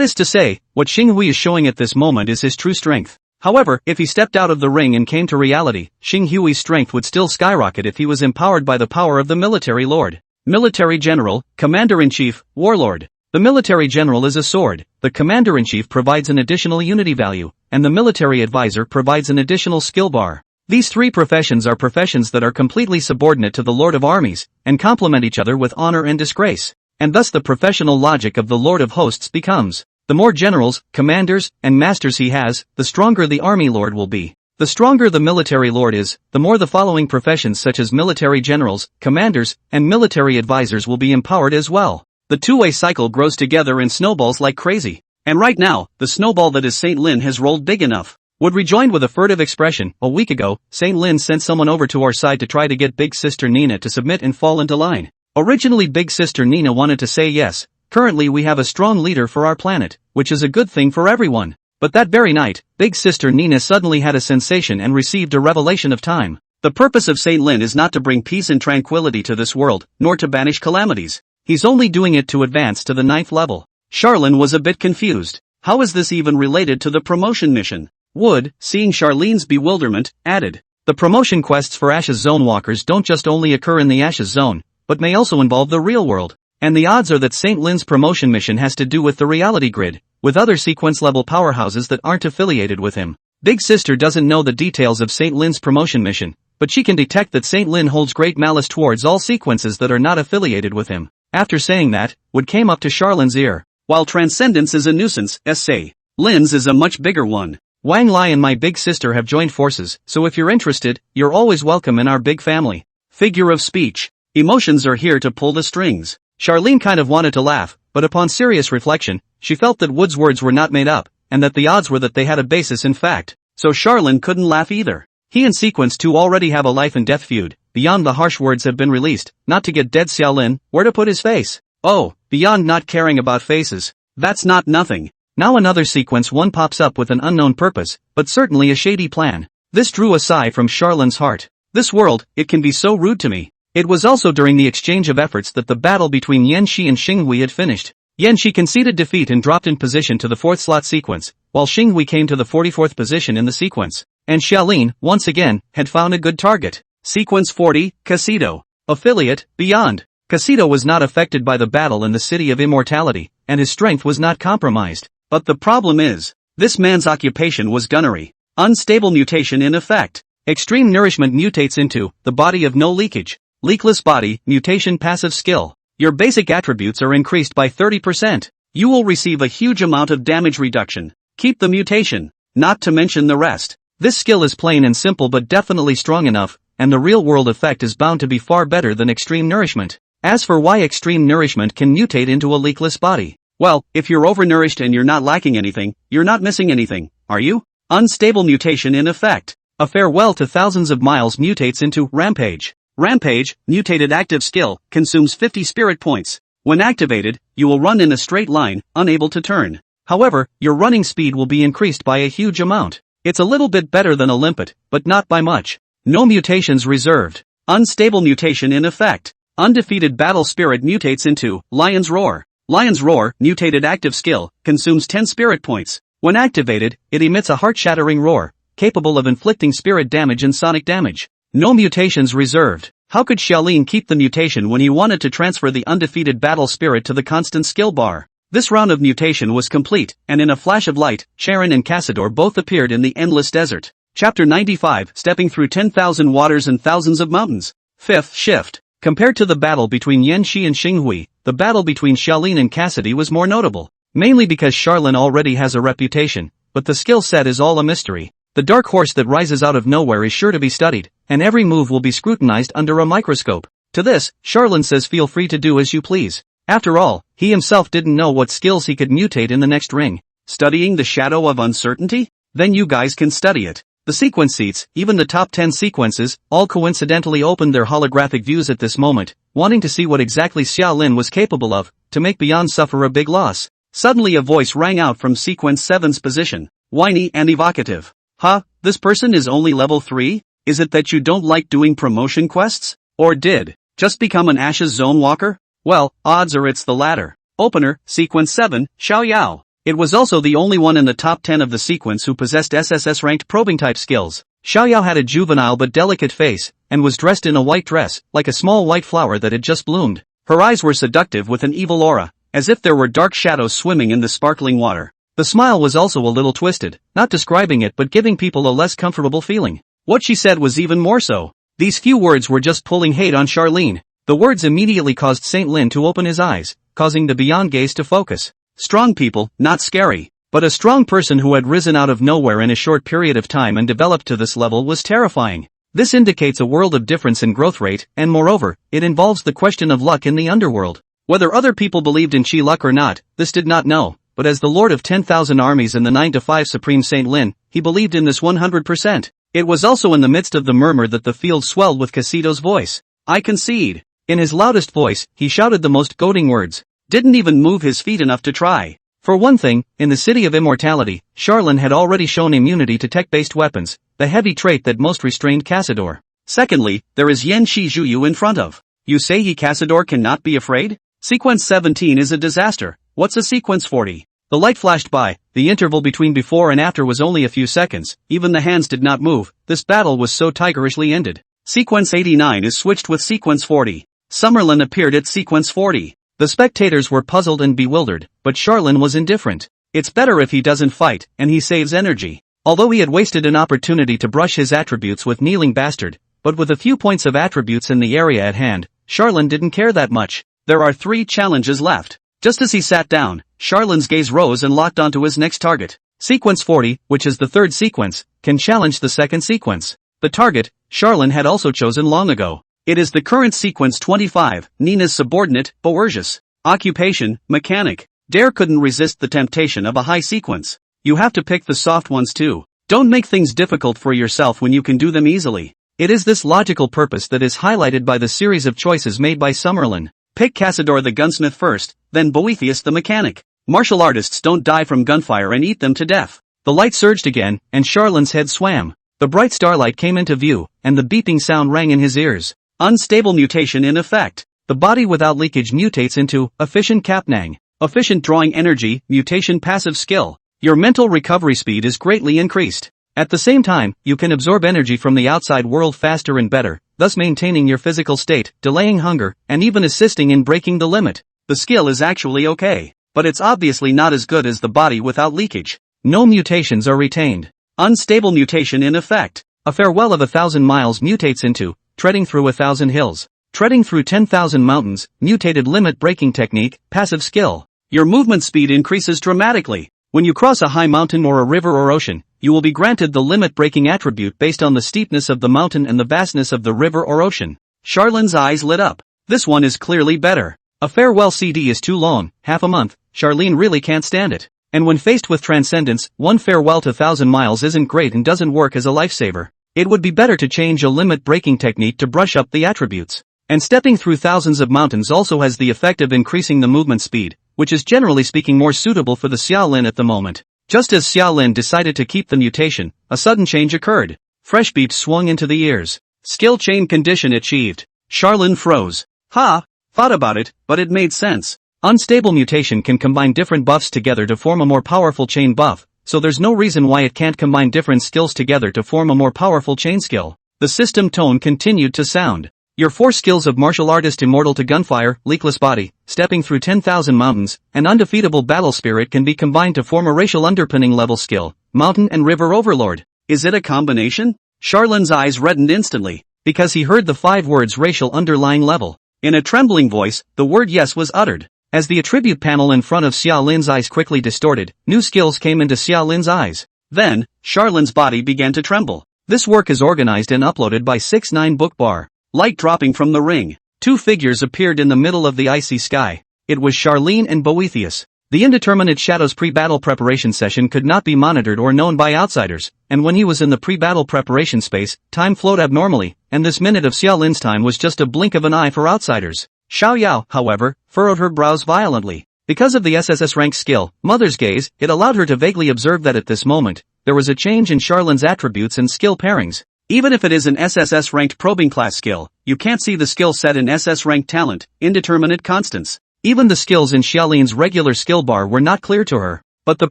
is to say, what Xing Hui is showing at this moment is his true strength. However, if he stepped out of the ring and came to reality, Xing Hui's strength would still skyrocket if he was empowered by the power of the military lord. Military General, Commander-in-Chief, Warlord. The military general is a sword, the commander-in-chief provides an additional unity value, and the military advisor provides an additional skill bar. These three professions are professions that are completely subordinate to the Lord of Armies, and complement each other with honor and disgrace. And thus the professional logic of the Lord of Hosts becomes, the more generals, commanders, and masters he has, the stronger the army lord will be. The stronger the military lord is, the more the following professions such as military generals, commanders, and military advisors will be empowered as well. The two-way cycle grows together and snowballs like crazy. And right now, the snowball that is Saint Lin has rolled big enough. Wood rejoined with a furtive expression, a week ago, Saint Lin sent someone over to our side to try to get Big Sister Nina to submit and fall into line. Originally Big Sister Nina wanted to say yes, currently we have a strong leader for our planet, which is a good thing for everyone. But that very night, Big Sister Nina suddenly had a sensation and received a revelation of time. The purpose of Saint Lin is not to bring peace and tranquility to this world, nor to banish calamities. He's only doing it to advance to the 9th level. Charlene was a bit confused. How is this even related to the promotion mission? Wood, seeing Charlene's bewilderment, added. The promotion quests for Ashes Zone walkers don't just only occur in the Ashes Zone, but may also involve the real world. And the odds are that Saint Lin's promotion mission has to do with the reality grid, with other sequence-level powerhouses that aren't affiliated with him. Big Sister doesn't know the details of Saint Lin's promotion mission, but she can detect that Saint Lin holds great malice towards all sequences that are not affiliated with him. After saying that, Wood came up to Charlene's ear. While Transcendence is a nuisance, S.A. Lin's is a much bigger one. Wang Lai and my big sister have joined forces, so if you're interested, you're always welcome in our big family. Figure of speech. Emotions are here to pull the strings. Charlene kind of wanted to laugh, but upon serious reflection, she felt that Wood's words were not made up, and that the odds were that they had a basis in fact. So Charlene couldn't laugh either. He and Sequence 2 already have a life and death feud. Beyond the harsh words have been released, not to get dead Xiaolin, where to put his face. Oh, beyond not caring about faces. That's not nothing. Now another Sequence 1 pops up with an unknown purpose, but certainly a shady plan. This drew a sigh from Charlene's heart. This world, it can be so rude to me. It was also during the exchange of efforts that the battle between Yan Shi and Xing Hui had finished. Yan Shi conceded defeat and dropped in position to the 4th slot sequence, while Xing Hui came to the 44th position in the sequence. And Xiaolin, once again, had found a good target. Sequence 40, Casito. Affiliate, Beyond. Casito was not affected by the battle in the City of Immortality, and his strength was not compromised. But the problem is, this man's occupation was gunnery. Unstable mutation in effect. Extreme nourishment mutates into the body of no leakage. Leakless body, mutation passive skill. Your basic attributes are increased by 30%. You will receive a huge amount of damage reduction. Keep the mutation, not to mention the rest. This skill is plain and simple but definitely strong enough, and the real-world effect is bound to be far better than extreme nourishment. As for why extreme nourishment can mutate into a leakless body, well, if you're overnourished and you're not lacking anything, you're not missing anything, are you? Unstable mutation in effect. A farewell to thousands of miles mutates into Rampage. Rampage, mutated active skill, consumes 50 spirit points. When activated, you will run in a straight line, unable to turn. However, your running speed will be increased by a huge amount. It's a little bit better than a limpet, but not by much. No mutations reserved. Unstable mutation in effect. Undefeated battle spirit mutates into Lion's Roar. Lion's Roar, mutated active skill, consumes 10 spirit points. When activated, it emits a heart-shattering roar, capable of inflicting spirit damage and sonic damage. No mutations reserved. How could Xiaolin keep the mutation when he wanted to transfer the undefeated battle spirit to the constant skill bar? This round of mutation was complete, and in a flash of light, Sharon and Cassador both appeared in the endless desert. Chapter 95, Stepping Through 10,000 Waters and Thousands of Mountains. Fifth shift. Compared to the battle between Yan Shi and Xinghui, the battle between Xiaolin and Cassidy was more notable. Mainly because Charlin already has a reputation, but the skill set is all a mystery. The dark horse that rises out of nowhere is sure to be studied, and every move will be scrutinized under a microscope. To this, Charlin says feel free to do as you please. After all, he himself didn't know what skills he could mutate in the next ring. Studying the shadow of uncertainty? Then you guys can study it. The sequence seats, even the top 10 sequences, all coincidentally opened their holographic views at this moment, wanting to see what exactly Xiaolin was capable of, to make Beyond suffer a big loss. Suddenly a voice rang out from sequence 7's position, whiny and evocative. Huh, this person is only level 3? Is it that you don't like doing promotion quests? Or did just become an Ashes Zone walker? Well, odds are it's the latter. Opener, sequence 7, Xiao Yao. It was also the only one in the top 10 of the sequence who possessed SSS-ranked probing-type skills. Xiao Yao had a juvenile but delicate face, and was dressed in a white dress, like a small white flower that had just bloomed. Her eyes were seductive with an evil aura, as if there were dark shadows swimming in the sparkling water. The smile was also a little twisted, not describing it but giving people a less comfortable feeling. What she said was even more so. These few words were just pulling hate on Charlene. The words immediately caused Saint Lin to open his eyes, causing the beyond gaze to focus. Strong people, not scary. But a strong person who had risen out of nowhere in a short period of time and developed to this level was terrifying. This indicates a world of difference in growth rate, and moreover, it involves the question of luck in the underworld. Whether other people believed in Chi luck or not, this did not know, but as the Lord of 10,000 armies and the 9-to-5 Supreme Saint Lin, he believed in this 100%. It was also in the midst of the murmur that the field swelled with Cassito's voice. I concede. In his loudest voice, he shouted the most goading words. Didn't even move his feet enough to try. For one thing, in the City of Immortality, Charlin had already shown immunity to tech-based weapons, the heavy trait that most restrained Cassador. Secondly, there is Yan Shi Zhuyu in front of. You say he Cassador cannot be afraid? Sequence 17 is a disaster. What's a sequence 40? The light flashed by, the interval between before and after was only a few seconds, even the hands did not move, this battle was so tigerishly ended. Sequence 89 is switched with sequence 40. Summerlin appeared at sequence 40. The spectators were puzzled and bewildered, but Charlin was indifferent. It's better if he doesn't fight, and he saves energy. Although he had wasted an opportunity to brush his attributes with Kneeling Bastard, but with a few points of attributes in the area at hand, Charlin didn't care that much. There are 3 challenges left. Just as he sat down, Charlin's gaze rose and locked onto his next target. Sequence 40, which is the third sequence, can challenge the second sequence. The target, Charlin had also chosen long ago. It is the current sequence 25, Nina's subordinate, Boergius. Occupation, mechanic. Dare couldn't resist the temptation of a high sequence. You have to pick the soft ones too. Don't make things difficult for yourself when you can do them easily. It is this logical purpose that is highlighted by the series of choices made by Summerlin. Pick Cassador the gunsmith first, then Boethius the mechanic. Martial artists don't die from gunfire and eat them to death. The light surged again, and Charlin's head swam. The bright starlight came into view, and the beeping sound rang in his ears. Unstable mutation in effect. The body without leakage mutates into efficient Kapnang. Efficient drawing energy, mutation passive skill. Your mental recovery speed is greatly increased. At the same time, you can absorb energy from the outside world faster and better, thus maintaining your physical state, delaying hunger, and even assisting in breaking the limit. The skill is actually okay, but it's obviously not as good as the body without leakage. No mutations are retained. Unstable mutation in effect. A farewell of 1,000 miles mutates into treading through 1,000 hills. Treading through 10,000 mountains, mutated limit breaking technique, passive skill. Your movement speed increases dramatically. When you cross a high mountain or a river or ocean, you will be granted the limit breaking attribute based on the steepness of the mountain and the vastness of the river or ocean. Charlin's eyes lit up. This one is clearly better. A farewell CD is too long, half a month. Charlene really can't stand it. And when faced with transcendence, one farewell to 1,000 miles isn't great and doesn't work as a lifesaver. It would be better to change a limit breaking technique to brush up the attributes. And stepping through thousands of mountains also has the effect of increasing the movement speed, which is generally speaking more suitable for the Xiaolin at the moment. Just as Xiaolin decided to keep the mutation, a sudden change occurred. Fresh beeps swung into the ears. Skill chain condition achieved. Charlin froze. Ha! Thought about it, but it made sense. Unstable mutation can combine different buffs together to form a more powerful chain buff, so there's no reason why it can't combine different skills together to form a more powerful chain skill. The system tone continued to sound. Your 4 skills of martial artist immortal to gunfire, leakless body, stepping through 10,000 mountains, and undefeatable battle spirit can be combined to form a racial underpinning level skill, mountain and river overlord. Is it a combination? Charlin's eyes reddened instantly, because he heard the 5 words racial underlying level. In a trembling voice, the word yes was uttered. As the attribute panel in front of Xia Lin's eyes quickly distorted, new skills came into Xia Lin's eyes. Then, Charlin's body began to tremble. This work is organized and uploaded by 6ix9ine Bookbar. Light dropping from the ring. 2 figures appeared in the middle of the icy sky. It was Charlene and Boethius. The indeterminate Shadows pre-battle preparation session could not be monitored or known by outsiders, and when he was in the pre-battle preparation space, time flowed abnormally, and this minute of Xia Lin's time was just a blink of an eye for outsiders. Xiao Yao, however, furrowed her brows violently. Because of the SSS rank skill, Mother's Gaze, it allowed her to vaguely observe that at this moment, there was a change in Charlin's attributes and skill pairings. Even if it is an SSS ranked probing class skill, you can't see the skill set in SS ranked talent, indeterminate constants. Even the skills in Xia Lin's regular skill bar were not clear to her. But the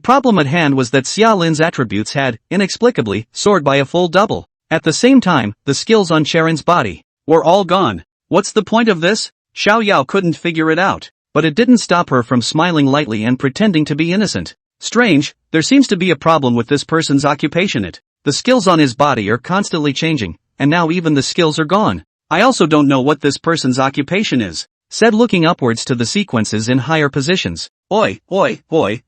problem at hand was that Xia Lin's attributes had, inexplicably, soared by a full double. At the same time, the skills on Sharon's body were all gone. What's the point of this? Xiao Yao couldn't figure it out. But it didn't stop her from smiling lightly and pretending to be innocent. Strange, there seems to be a problem with this person's occupation. The skills on his body are constantly changing, and now even the skills are gone. I also don't know what this person's occupation is, said looking upwards to the sequences in higher positions. Oi,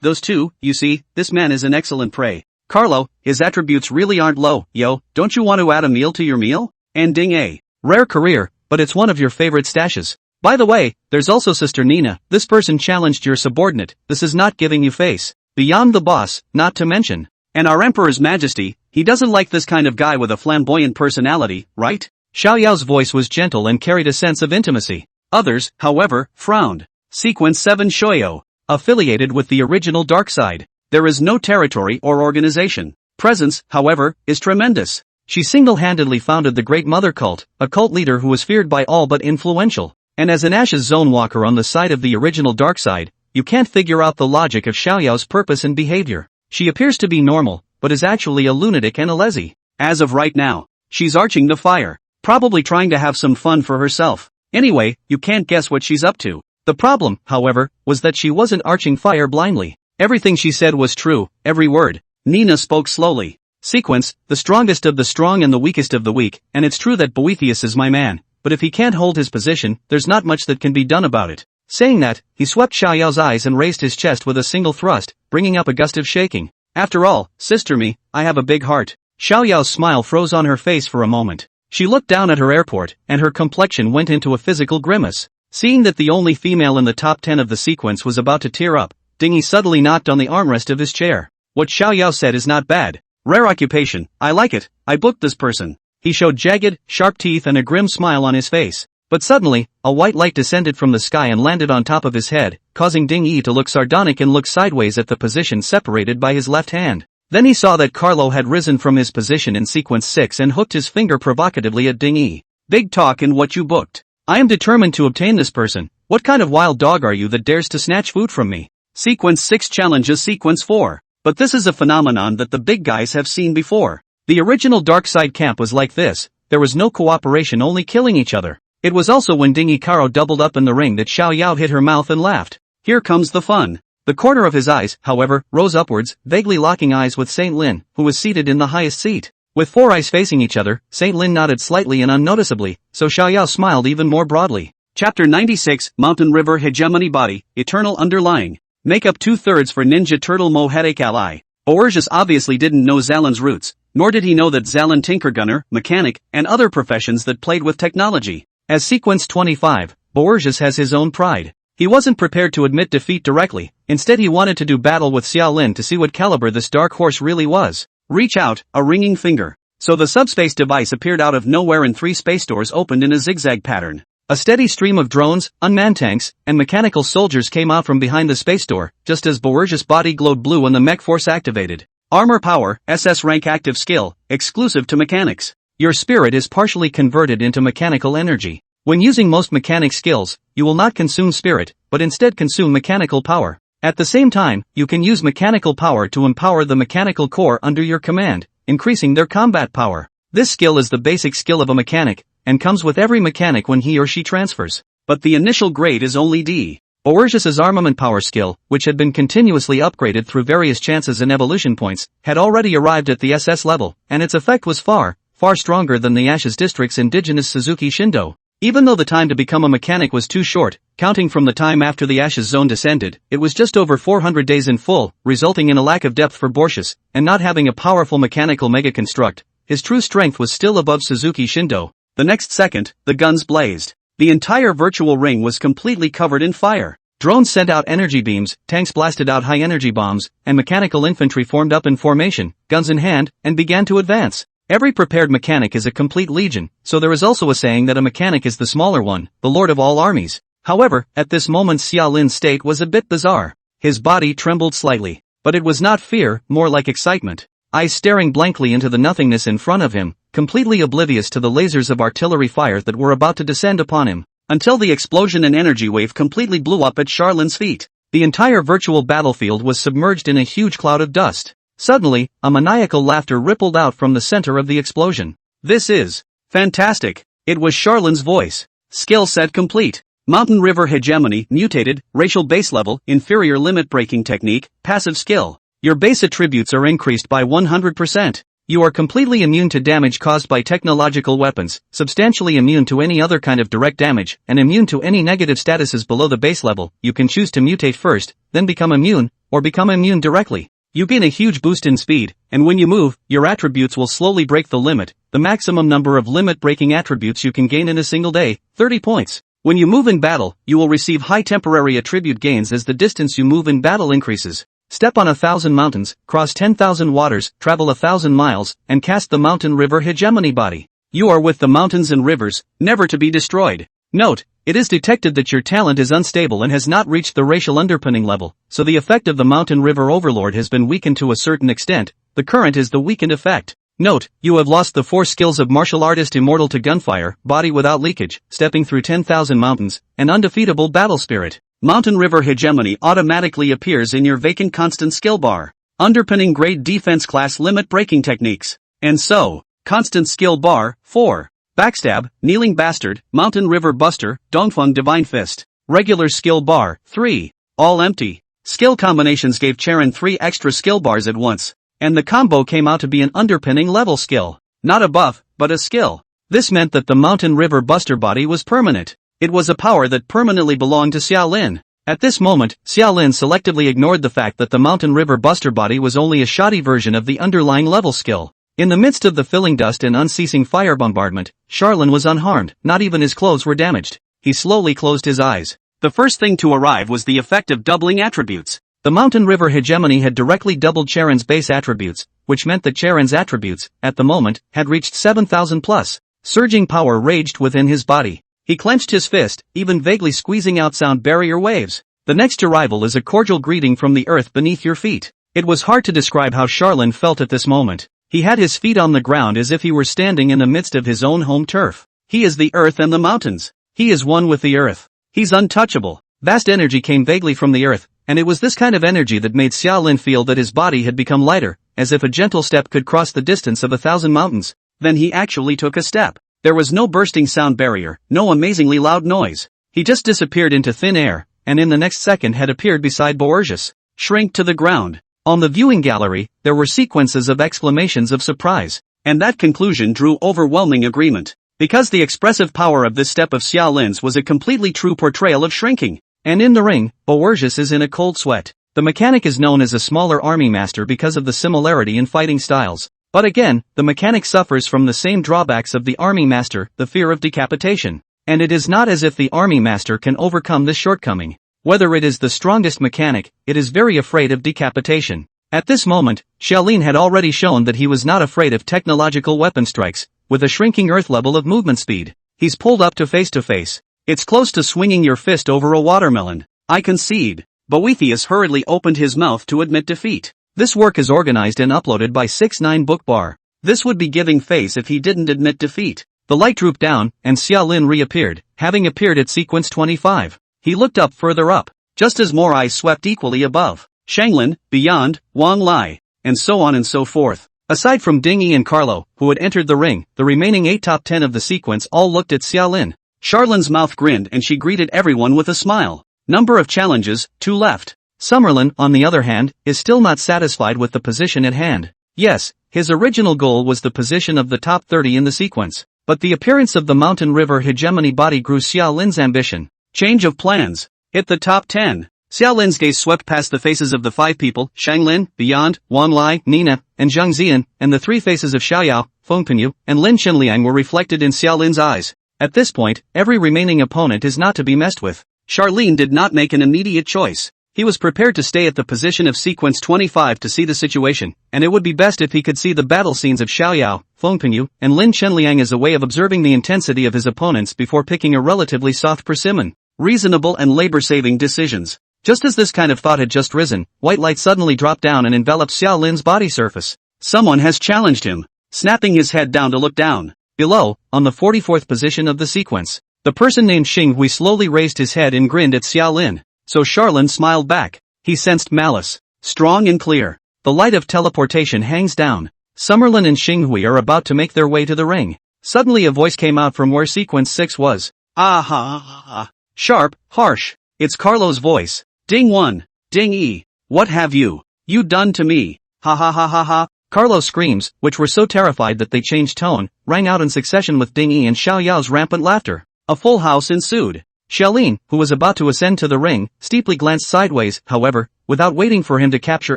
those two, you see, this man is an excellent prey. Carlo, his attributes really aren't low, yo, don't you want to add a meal to your meal? And ding a rare career, but it's one of your favorite stashes. By the way, there's also Sister Nina, this person challenged your subordinate, this is not giving you face. Beyond the boss, not to mention. And our Emperor's Majesty, he doesn't like this kind of guy with a flamboyant personality, right? Xiao Yao's voice was gentle and carried a sense of intimacy. Others, however, frowned. Sequence 7 Shoyo. Affiliated with the original dark side. There is no territory or organization. Presence, however, is tremendous. She single-handedly founded the Great Mother Cult, a cult leader who was feared by all but influential. And as an Ashes Zone walker on the side of the original dark side, you can't figure out the logic of Xiao Yao's purpose and behavior. She appears to be normal, but is actually a lunatic and a lessee. As of right now, she's arching the fire, probably trying to have some fun for herself. Anyway, you can't guess what she's up to. The problem, however, was that she wasn't arching fire blindly. Everything she said was true, every word. Nina spoke slowly. Sequence, the strongest of the strong and the weakest of the weak, and it's true that Boethius is my man, but if he can't hold his position, there's not much that can be done about it. Saying that, he swept Xiao Yao's eyes and raised his chest with a single thrust, bringing up a gust of shaking. After all, sister me, I have a big heart. Xiao Yao's smile froze on her face for a moment. She looked down at her airport, and her complexion went into a physical grimace. Seeing that the only female in the top 10 of the sequence was about to tear up, Dingy suddenly knocked on the armrest of his chair. What Xiao Yao said is not bad. Rare occupation, I like it, I booked this person. He showed jagged, sharp teeth and a grim smile on his face. But suddenly, a white light descended from the sky and landed on top of his head, causing Ding Yi to look sardonic and look sideways at the position separated by his left hand. Then he saw that Carlo had risen from his position in sequence 6 and hooked his finger provocatively at Ding Yi. Big talk in what you booked. I am determined to obtain this person. What kind of wild dog are you that dares to snatch food from me? Sequence 6 challenges sequence 4. But this is a phenomenon that the big guys have seen before. The original Dark Side camp was like this. There was no cooperation, only killing each other. It was also when Ding Ikaro doubled up in the ring that Xiao Yao hit her mouth and laughed. Here comes the fun. The corner of his eyes, however, rose upwards, vaguely locking eyes with Saint Lin, who was seated in the highest seat. With 4 eyes facing each other, Saint Lin nodded slightly and unnoticeably, so Xiao Yao smiled even more broadly. Chapter 96, Mountain River Hegemony Body, Eternal Underlying. Make up 2/3 for Ninja Turtle Mo Headache Ally. Boerges obviously didn't know Zalin's roots, nor did he know that Zalin tinkergunner, mechanic, and other professions that played with technology. As sequence 25, Boerges has his own pride. He wasn't prepared to admit defeat directly, instead he wanted to do battle with Xiao Lin to see what caliber this dark horse really was. Reach out, a ringing finger. So the subspace device appeared out of nowhere and 3 space doors opened in a zigzag pattern. A steady stream of drones, unmanned tanks, and mechanical soldiers came out from behind the space door, just as Boerges' body glowed blue and the mech force activated. Armor power, SS rank active skill, exclusive to mechanics. Your spirit is partially converted into mechanical energy. When using most mechanic skills, you will not consume spirit, but instead consume mechanical power. At the same time, you can use mechanical power to empower the mechanical core under your command, increasing their combat power. This skill is the basic skill of a mechanic, and comes with every mechanic when he or she transfers. But the initial grade is only D. Boergius's armament power skill, which had been continuously upgraded through various chances and evolution points, had already arrived at the SS level, and its effect was far stronger than the Ashes District's indigenous Suzuki Shindo. Even though the time to become a mechanic was too short, counting from the time after the Ashes Zone descended, it was just over 400 days in full, resulting in a lack of depth for Boergius, and not having a powerful mechanical mega construct. His true strength was still above Suzuki Shindo. The next second, the guns blazed. The entire virtual ring was completely covered in fire. Drones sent out energy beams, tanks blasted out high-energy bombs, and mechanical infantry formed up in formation, guns in hand, and began to advance. Every prepared mechanic is a complete legion, so there is also a saying that a mechanic is the smaller one, the lord of all armies. However, at this moment Xiaolin's state was a bit bizarre. His body trembled slightly, but it was not fear, more like excitement. Eyes staring blankly into the nothingness in front of him, completely oblivious to the lasers of artillery fire that were about to descend upon him, until the explosion and energy wave completely blew up at Charlin's feet. The entire virtual battlefield was submerged in a huge cloud of dust. Suddenly, a maniacal laughter rippled out from the center of the explosion. This is fantastic. It was Charlin's voice. Skill set complete. Mountain River Hegemony, mutated, racial base level, inferior limit breaking technique, passive skill. Your base attributes are increased by 100%. You are completely immune to damage caused by technological weapons, substantially immune to any other kind of direct damage, and immune to any negative statuses below the base level. You can choose to mutate first, then become immune, or become immune directly. You gain a huge boost in speed, and when you move, your attributes will slowly break the limit. The maximum number of limit-breaking attributes you can gain in a single day, 30 points. When you move in battle, you will receive high temporary attribute gains as the distance you move in battle increases. Step on 1,000 mountains, cross 10,000 waters, travel 1,000 miles, and cast the Mountain River Hegemony body. You are with the mountains and rivers, never to be destroyed. Note, it is detected that your talent is unstable and has not reached the racial underpinning level, so the effect of the Mountain River Overlord has been weakened to a certain extent. The current is the weakened effect. Note, you have lost the 4 skills of martial artist immortal to gunfire, body without leakage, stepping through 10,000 mountains, and undefeatable battle spirit. Mountain River Hegemony automatically appears in your vacant constant skill bar. Underpinning grade defense class limit breaking techniques. And so, constant skill bar, 4. Backstab, Kneeling Bastard, Mountain River Buster, Dongfeng Divine Fist. Regular skill bar, 3. All empty. Skill combinations gave Charon 3 extra skill bars at once. And the combo came out to be an underpinning level skill. Not a buff, but a skill. This meant that the Mountain River Buster body was permanent. It was a power that permanently belonged to Xiaolin. At this moment, Xiaolin selectively ignored the fact that the Mountain River Buster body was only a shoddy version of the underlying level skill. In the midst of the filling dust and unceasing fire bombardment, Charlin was unharmed, not even his clothes were damaged. He slowly closed his eyes. The first thing to arrive was the effect of doubling attributes. The Mountain River Hegemony had directly doubled Charon's base attributes, which meant that Charon's attributes, at the moment, had reached 7,000 plus. Surging power raged within his body. He clenched his fist, even vaguely squeezing out sound barrier waves. The next arrival is a cordial greeting from the earth beneath your feet. It was hard to describe how Charlin felt at this moment. He had his feet on the ground as if he were standing in the midst of his own home turf. He is the earth and the mountains. He is one with the earth. He's untouchable. Vast energy came vaguely from the earth, and it was this kind of energy that made Xiaolin feel that his body had become lighter, as if a gentle step could cross the distance of 1,000 mountains. Then he actually took a step. There was no bursting sound barrier, no amazingly loud noise. He just disappeared into thin air, and in the next second had appeared beside Boergius. Shrink to the ground. On the viewing gallery, there were sequences of exclamations of surprise. And that conclusion drew overwhelming agreement. Because the expressive power of this step of Xiaolin's was a completely true portrayal of shrinking. And in the ring, Boergius is in a cold sweat. The mechanic is known as a smaller army master because of the similarity in fighting styles. But again, the mechanic suffers from the same drawbacks of the army master, the fear of decapitation. And it is not as if the army master can overcome this shortcoming. Whether it is the strongest mechanic, it is very afraid of decapitation. At this moment, Xiaolin had already shown that he was not afraid of technological weapon strikes, with a shrinking earth level of movement speed. He's pulled up to face. It's close to swinging your fist over a watermelon. I concede. Boethius hurriedly opened his mouth to admit defeat. This work is organized and uploaded by 6ix9ine Bookbar. This would be giving face if he didn't admit defeat. The light drooped down, and Xiaolin reappeared, having appeared at sequence 25. He looked up further up, just as more eyes swept equally above. Shanglin, beyond, Wang Lai, and so on and so forth. Aside from Ding Yi and Carlo, who had entered the ring, the remaining 8 top 10 of the sequence all looked at Xiaolin. Charlin's mouth grinned and she greeted everyone with a smile. Number of challenges, 2 left. Summerlin, on the other hand, is still not satisfied with the position at hand. Yes, his original goal was the position of the top 30 in the sequence, but the appearance of the Mountain River hegemony body grew Xiaolin's ambition. Change of plans. Hit the top 10. Xiaolin's gaze swept past the faces of the 5 people, Shanglin, Beyond, Wang Lai, Nina, and Zhang Ziyan, and the 3 faces of Xiaoyao, Feng Pinyu, and Lin Qinliang were reflected in Xiaolin's eyes. At this point, every remaining opponent is not to be messed with. Charlene did not make an immediate choice. He was prepared to stay at the position of sequence 25 to see the situation, and it would be best if he could see the battle scenes of Xiaoyao, Feng Pinyu, and Lin Qinliang as a way of observing the intensity of his opponents before picking a relatively soft persimmon. Reasonable and labor-saving decisions. Just as this kind of thought had just risen, white light suddenly dropped down and enveloped Xiaolin's body surface. Someone has challenged him. Snapping his head down to look down. Below, on the 44th position of the sequence, the person named Xing Hui slowly raised his head and grinned at Xiaolin. So Charlin smiled back. He sensed malice. Strong and clear. The light of teleportation hangs down. Summerlin and Xing Hui are about to make their way to the ring. Suddenly a voice came out from where sequence 6 was. Ah. Sharp, harsh. It's Carlo's voice. Ding 1. Ding E. What have you done to me? Ha ha ha ha ha. Carlo's screams, which were so terrified that they changed tone, rang out in succession with Ding Yi and Xiao Yao's rampant laughter. A full house ensued. Xiaolin, who was about to ascend to the ring, steeply glanced sideways, however, without waiting for him to capture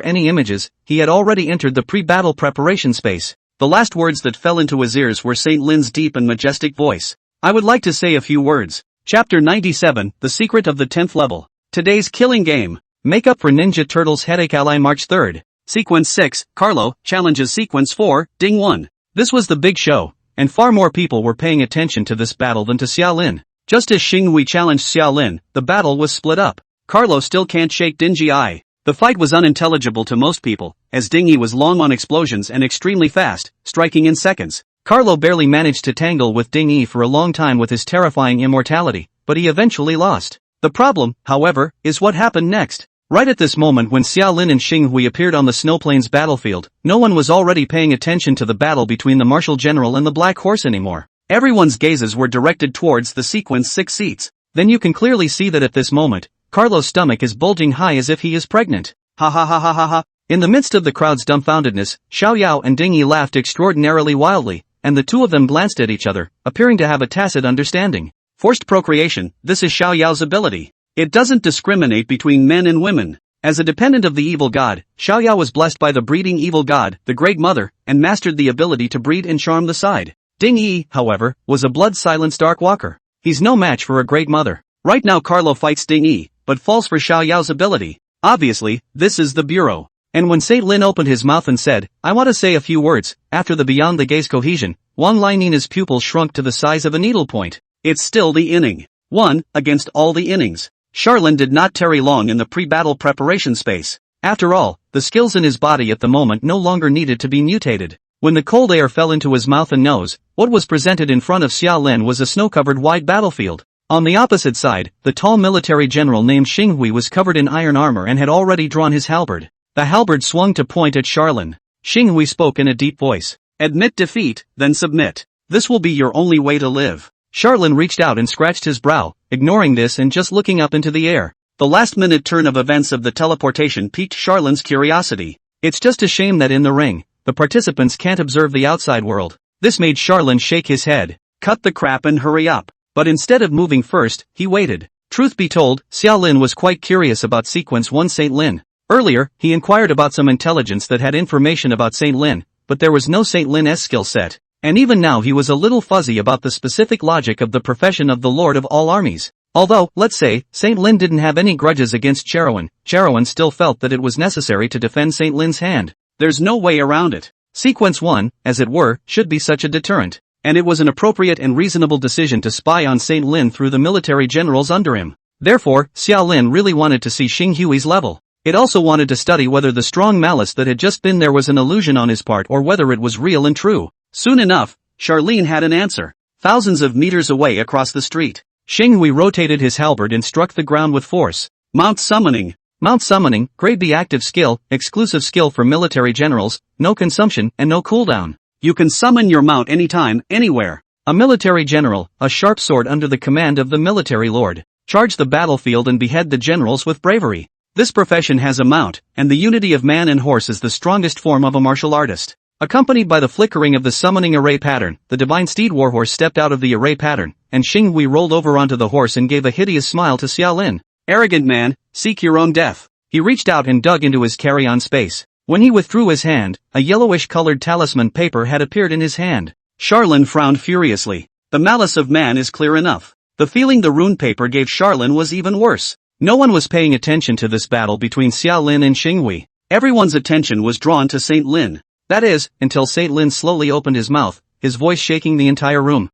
any images, he had already entered the pre-battle preparation space. The last words that fell into his ears were Saint Lin's deep and majestic voice. I would like to say a few words. Chapter 97, The Secret of the 10th Level. Today's killing game. Make up for Ninja Turtles Headache Ally March 3rd. Sequence 6, Carlo, challenges Sequence 4, Ding 1. This was the big show, and far more people were paying attention to this battle than to Xiaolin. Just as Xing Hui challenged Xiaolin, the battle was split up. Carlo still can't shake Dingy Eye. The fight was unintelligible to most people, as Ding Yi was long on explosions and extremely fast, striking in seconds. Carlo barely managed to tangle with Ding Yi for a long time with his terrifying immortality, but he eventually lost. The problem, however, is what happened next. Right at this moment when Xiaolin and Xing Hui appeared on the Snowplains battlefield, no one was already paying attention to the battle between the Martial General and the Black Horse anymore. Everyone's gazes were directed towards the sequence 6 seats. Then you can clearly see that at this moment, Carlo's stomach is bulging high as if he is pregnant. Ha ha ha ha ha ha. In the midst of the crowd's dumbfoundedness, Xiao Yao and Ding Yi laughed extraordinarily wildly, and the two of them glanced at each other, appearing to have a tacit understanding. Forced procreation, this is Xiao Yao's ability. It doesn't discriminate between men and women. As a dependent of the evil god, Xiao Yao was blessed by the breeding evil god, the Great Mother, and mastered the ability to breed and charm the side. Ding Yi, however, was a blood-silenced dark walker. He's no match for a Great Mother. Right now Carlo fights Ding Yi, but falls for Xiao Yao's ability. Obviously, this is the Bureau. And when Saint Lin opened his mouth and said, I want to say a few words, after the Beyond the Gaze cohesion, Wang Lai Nina's pupil shrunk to the size of a needlepoint. It's still the inning. 1, against all the innings. Charlin did not tarry long in the pre-battle preparation space. After all, the skills in his body at the moment no longer needed to be mutated. When the cold air fell into his mouth and nose, what was presented in front of Xiaolin was a snow-covered wide battlefield. On the opposite side, the tall military general named Xing Hui was covered in iron armor and had already drawn his halberd. The halberd swung to point at Charlin. Xing Hui spoke in a deep voice. Admit defeat, then submit. This will be your only way to live. Charlin reached out and scratched his brow, ignoring this and just looking up into the air. The last-minute turn of events of the teleportation piqued Charlin's curiosity. It's just a shame that in the ring, the participants can't observe the outside world. This made Charlin shake his head. Cut the crap and hurry up. But instead of moving first, he waited. Truth be told, Xiaolin was quite curious about Sequence 1 Saint Lin. Earlier, he inquired about some intelligence that had information about Saint Lin, but there was no Saint Lin's skill set. And even now he was a little fuzzy about the specific logic of the profession of the Lord of all armies. Although, let's say, Saint Lin didn't have any grudges against Cherowin still felt that it was necessary to defend Saint Lin's hand. There's no way around it. Sequence 1, as it were, should be such a deterrent. And it was an appropriate and reasonable decision to spy on Saint Lin through the military generals under him. Therefore, Xiaolin really wanted to see Xing Hui's level. It also wanted to study whether the strong malice that had just been there was an illusion on his part or whether it was real and true. Soon enough, Charlene had an answer. Thousands of meters away across the street, Xinghui rotated his halberd and struck the ground with force. Mount Summoning. Mount Summoning, grade B active skill, exclusive skill for military generals, no consumption and no cooldown. You can summon your mount anytime, anywhere. A military general, a sharp sword under the command of the military lord. Charge the battlefield and behead the generals with bravery. This profession has a mount, and the unity of man and horse is the strongest form of a martial artist. Accompanied by the flickering of the summoning array pattern, the divine steed warhorse stepped out of the array pattern, and Xinghui rolled over onto the horse and gave a hideous smile to Xiaolin. Arrogant man, seek your own death. He reached out and dug into his carry-on space. When he withdrew his hand, a yellowish-colored talisman paper had appeared in his hand. Charlin frowned furiously. The malice of man is clear enough. The feeling the rune paper gave Charlin was even worse. No one was paying attention to this battle between Xiaolin and Xinghui. Everyone's attention was drawn to Saint Lin. That is, until Saint Lin slowly opened his mouth, his voice shaking the entire room.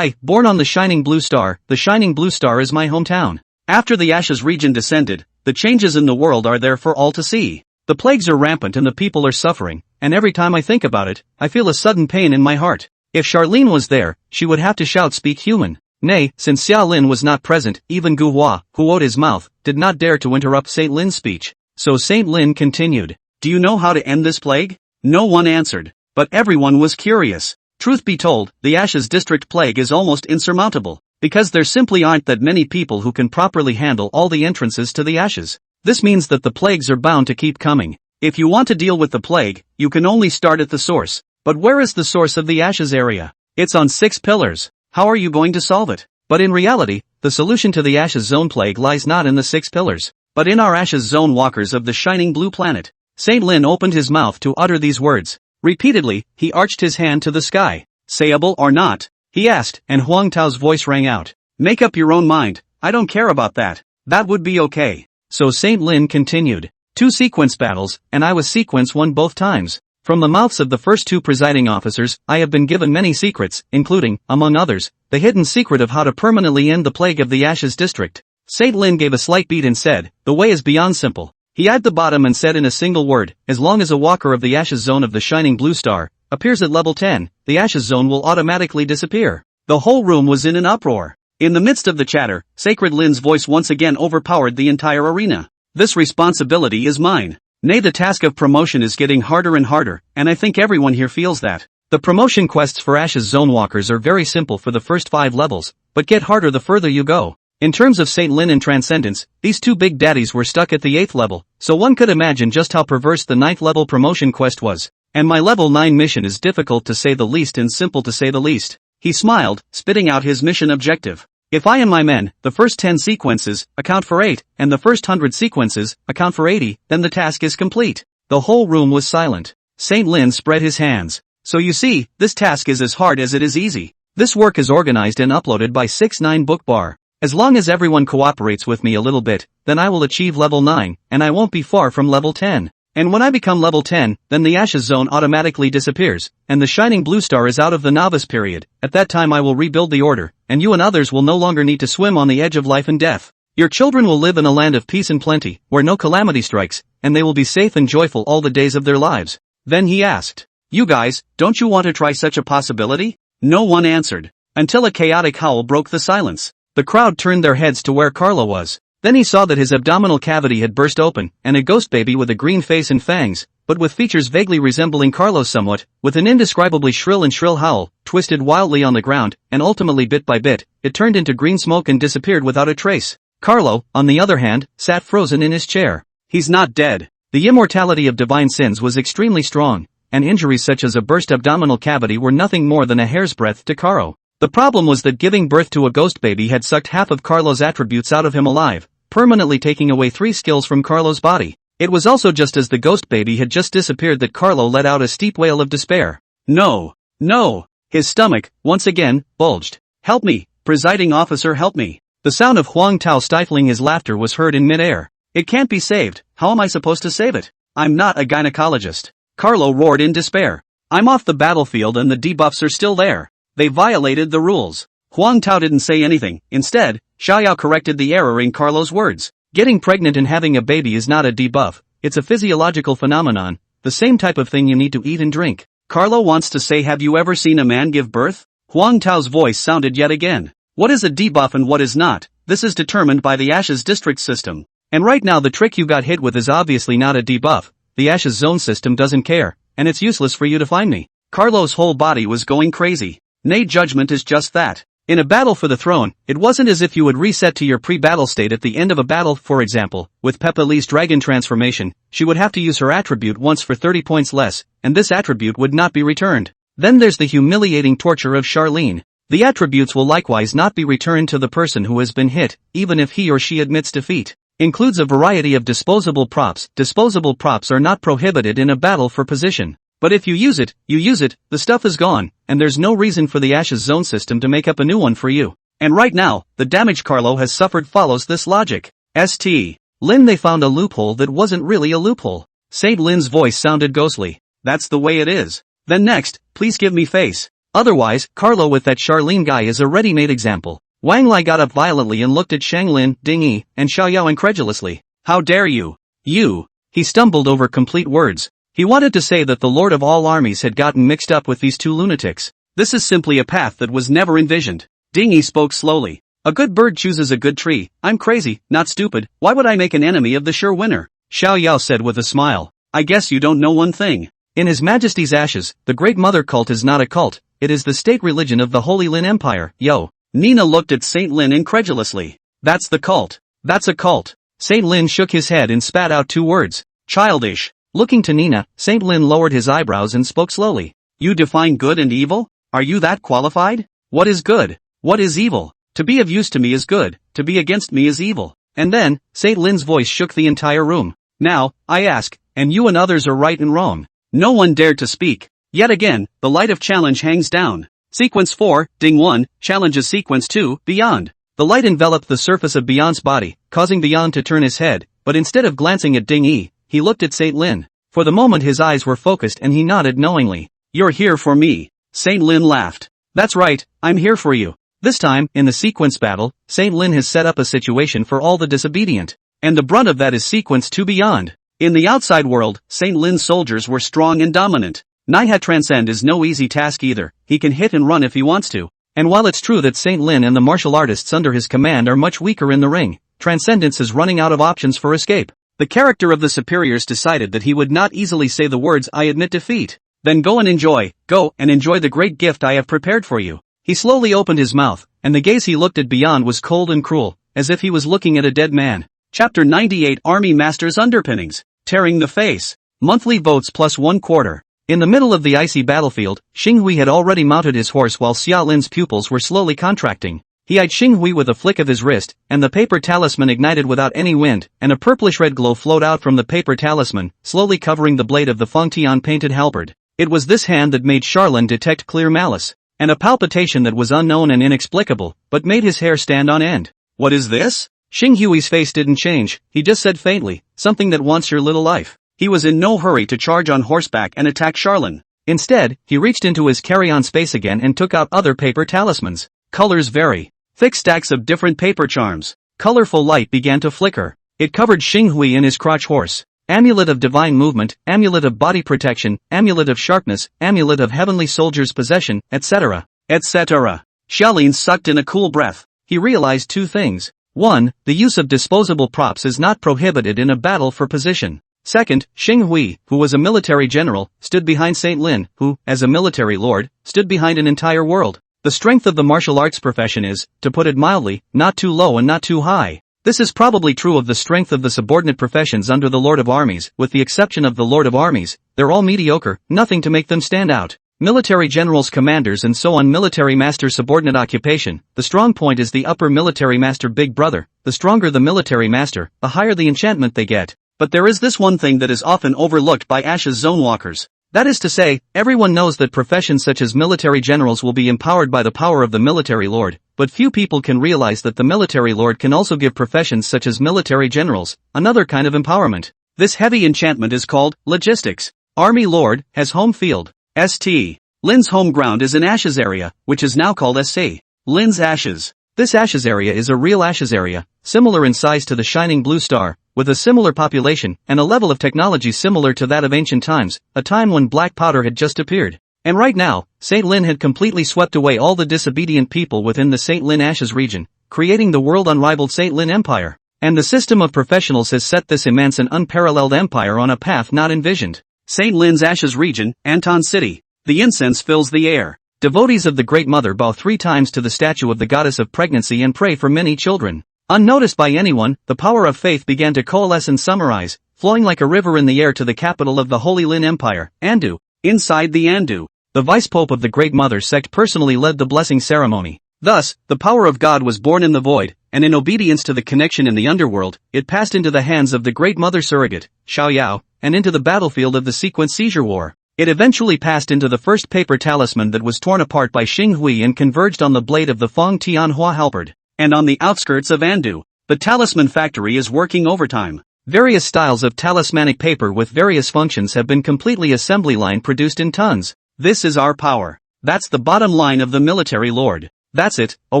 Born on the Shining Blue Star, the Shining Blue Star is my hometown. After the Ashes region descended, the changes in the world are there for all to see. The plagues are rampant and the people are suffering, and every time I think about it, I feel a sudden pain in my heart. If Charlene was there, she would have to shout speak human. Nay, since Xiaolin was not present, even Gu Hua, who owed his mouth, did not dare to interrupt Saint Lin's speech. So Saint Lin continued. Do you know how to end this plague? No one answered, but everyone was curious. Truth be told, the Ashes district plague is almost insurmountable, because there simply aren't that many people who can properly handle all the entrances to the Ashes. This means that the plagues are bound to keep coming. If you want to deal with the plague, you can only start at the source. But where is the source of the Ashes area? It's on 6 pillars. How are you going to solve it? But in reality, the solution to the Ashes Zone plague lies not in the 6 pillars, but in our Ashes Zone walkers of the shining blue planet. Saint Lin opened his mouth to utter these words. Repeatedly, he arched his hand to the sky. Sayable or not? He asked, and Huang Tao's voice rang out. Make up your own mind, I don't care about that. That would be okay. So Saint Lin continued. 2 sequence battles, and I was sequence 1 both times. From the mouths of the first 2 presiding officers, I have been given many secrets, including, among others, the hidden secret of how to permanently end the plague of the Ashes district. Saint Lin gave a slight beat and said, the way is beyond simple. He eyed the bottom and said in a single word, as long as a walker of the Ashes Zone of the Shining Blue Star appears at level 10, the Ashes Zone will automatically disappear. The whole room was in an uproar. In the midst of the chatter, Sacred Lin's voice once again overpowered the entire arena. This responsibility is mine. Nay, the task of promotion is getting harder and harder, and I think everyone here feels that. The promotion quests for Ashes Zone walkers are very simple for the first 5 levels, but get harder the further you go. In terms of Saint Lin and Transcendence, these 2 big daddies were stuck at the 8th level, so one could imagine just how perverse the 9th level promotion quest was. And my level 9 mission is difficult to say the least and simple to say the least. He smiled, spitting out his mission objective. If I and my men, the first 10 sequences, account for 8, and the first 100 sequences, account for 80, then the task is complete. The whole room was silent. Saint Lin spread his hands. So you see, this task is as hard as it is easy. This work is organized and uploaded by 6-9 Bookbar. As long as everyone cooperates with me a little bit, then I will achieve level 9, and I won't be far from level 10. And when I become level 10, then the Ashes Zone automatically disappears, and the Shining Blue Star is out of the novice period. At that time I will rebuild the order, and you and others will no longer need to swim on the edge of life and death. Your children will live in a land of peace and plenty, where no calamity strikes, and they will be safe and joyful all the days of their lives. Then he asked, you guys, don't you want to try such a possibility? No one answered, until a chaotic howl broke the silence. The crowd turned their heads to where Carlo was. Then he saw that his abdominal cavity had burst open, and a ghost baby with a green face and fangs, but with features vaguely resembling Carlo's somewhat, with an indescribably shrill howl, twisted wildly on the ground, and ultimately bit by bit, it turned into green smoke and disappeared without a trace. Carlo, on the other hand, sat frozen in his chair. He's not dead. The immortality of divine sins was extremely strong, and injuries such as a burst abdominal cavity were nothing more than a hair's breadth to Carlo. The problem was that giving birth to a ghost baby had sucked half of Carlo's attributes out of him alive, permanently taking away 3 skills from Carlo's body. It was also just as the ghost baby had just disappeared that Carlo let out a steep wail of despair. No! No! His stomach, once again, bulged. Help me, presiding officer, help me. The sound of Huang Tao stifling his laughter was heard in mid-air. It can't be saved. How am I supposed to save it? I'm not a gynecologist. Carlo roared in despair. I'm off the battlefield and the debuffs are still there. They violated the rules. Huang Tao didn't say anything. Instead, Xiaoyao corrected the error in Carlo's words. Getting pregnant and having a baby is not a debuff, it's a physiological phenomenon, the same type of thing you need to eat and drink. Carlo wants to say, have you ever seen a man give birth? Huang Tao's voice sounded yet again. What is a debuff and what is not? This is determined by the Ashes district system. And right now the trick you got hit with is obviously not a debuff. The Ashes zone system doesn't care, and it's useless for you to find me. Carlo's whole body was going crazy. Nay, judgment is just that. In a battle for the throne, it wasn't as if you would reset to your pre-battle state at the end of a battle. For example, with Peppa Lee's dragon transformation, she would have to use her attribute once for 30 points less, and this attribute would not be returned. Then there's the humiliating torture of Charlene. The attributes will likewise not be returned to the person who has been hit, even if he or she admits defeat. Includes a variety of disposable props. Disposable props are not prohibited in a battle for position. But if you use it, the stuff is gone, and there's no reason for the Ashes zone system to make up a new one for you. And right now, the damage Carlo has suffered follows this logic. St. Lin, they found a loophole that wasn't really a loophole. St. Lin's voice sounded ghostly. That's the way it is. Then next, please give me face. Otherwise, Carlo with that Charlene guy is a ready-made example. Wang Lai got up violently and looked at Shang Lin, Ding Yi, and Xiao Yao incredulously. How dare you? You. He stumbled over complete words. He wanted to say that the Lord of all armies had gotten mixed up with these two lunatics. This is simply a path that was never envisioned. Ding Yi spoke slowly. A good bird chooses a good tree. I'm crazy, not stupid. Why would I make an enemy of the sure winner? Xiao Yao said with a smile. I guess you don't know one thing. In His Majesty's Ashes, the Great Mother cult is not a cult. It is the state religion of the Holy Lin Empire. Yo. Nina looked at Saint Lin incredulously. That's the cult. That's a cult. Saint Lin shook his head and spat out two words. Childish. Looking to Nina, Saint Lin lowered his eyebrows and spoke slowly. You define good and evil? Are you that qualified? What is good? What is evil? To be of use to me is good, to be against me is evil. And then, Saint Lin's voice shook the entire room. Now, I ask, and you and others are right and wrong. No one dared to speak. Yet again, the light of challenge hangs down. Sequence 4, Ding 1, challenges Sequence 2, Beyond. The light enveloped the surface of Beyond's body, causing Beyond to turn his head, but instead of glancing at Ding Yi, he looked at Saint Lin. For the moment his eyes were focused and he nodded knowingly. You're here for me. Saint Lin laughed. That's right, I'm here for you. This time, in the sequence battle, Saint Lin has set up a situation for all the disobedient. And the brunt of that is Sequence 2 Beyond. In the outside world, Saint Lin's soldiers were strong and dominant. Naiha Transcend is no easy task either. He can hit and run if he wants to. And while it's true that Saint Lin and the martial artists under his command are much weaker in the ring, Transcendence is running out of options for escape. The character of the superiors decided that he would not easily say the words I admit defeat. Then go and enjoy the great gift I have prepared for you. He slowly opened his mouth, and the gaze he looked at Beyond was cold and cruel, as if he was looking at a dead man. Chapter 98 Army Masters Underpinnings. Tearing the Face. Monthly votes plus 1/4. In the middle of the icy battlefield, Xing Hui had already mounted his horse while Xia Lin's pupils were slowly contracting. He eyed Xing Hui with a flick of his wrist, and the paper talisman ignited without any wind, and a purplish-red glow flowed out from the paper talisman, slowly covering the blade of the Fengtian painted halberd. It was this hand that made Charlene detect clear malice, and a palpitation that was unknown and inexplicable, but made his hair stand on end. What is this? Xing Hui's face didn't change, he just said faintly, something that wants your little life. He was in no hurry to charge on horseback and attack Charlene. Instead, he reached into his carry-on space again and took out other paper talismans. Colors vary. Thick stacks of different paper charms. Colorful light began to flicker. It covered Xing Hui and his crotch horse. Amulet of divine movement, amulet of body protection, amulet of sharpness, amulet of heavenly soldier's possession, etc., etc. Xiaolin sucked in a cool breath. He realized two things. 1. The use of disposable props is not prohibited in a battle for position. Second, Xing Hui, who was a military general, stood behind Saint Lin, who, as a military lord, stood behind an entire world. The strength of the martial arts profession is, to put it mildly, not too low and not too high. This is probably true of the strength of the subordinate professions under the Lord of Armies, with the exception of the Lord of Armies. They're all mediocre, nothing to make them stand out. Military generals, commanders and so on. Military master, subordinate occupation. The strong point is the upper military master, big brother. The stronger the military master, the higher the enchantment they get. But there is this one thing that is often overlooked by Ashes zone walkers. That is to say, everyone knows that professions such as military generals will be empowered by the power of the military lord, but few people can realize that the military lord can also give professions such as military generals another kind of empowerment. This heavy enchantment is called logistics. Army lord has home field. St. Lin's home ground is an Ashes area, which is now called St. Lin's Ashes. This Ashes area is a real Ashes area, similar in size to the shining blue star, with a similar population and a level of technology similar to that of ancient times, a time when black powder had just appeared. And right now, St. Lin had completely swept away all the disobedient people within the St. Lin Ashes region, creating the world-unrivaled St. Lin Empire. And the system of professionals has set this immense and unparalleled empire on a path not envisioned. St. Lin's Ashes region, Anton City. The incense fills the air. Devotees of the Great Mother bow 3 times to the statue of the goddess of pregnancy and pray for many children. Unnoticed by anyone, the power of faith began to coalesce and summarize, flowing like a river in the air to the capital of the Holy Lin Empire, Andu. Inside the Andu, the vice-pope of the Great Mother sect personally led the blessing ceremony. Thus, the power of God was born in the void, and in obedience to the connection in the underworld, it passed into the hands of the Great Mother surrogate, Xiao Yao, and into the battlefield of the sequence seizure war. It eventually passed into the first paper talisman that was torn apart by Xing Hui and converged on the blade of the Feng Tianhua halberd. And on the outskirts of Andu, the talisman factory is working overtime. Various styles of talismanic paper with various functions have been completely assembly line produced in tons. This is our power. That's the bottom line of the military lord. That's it, a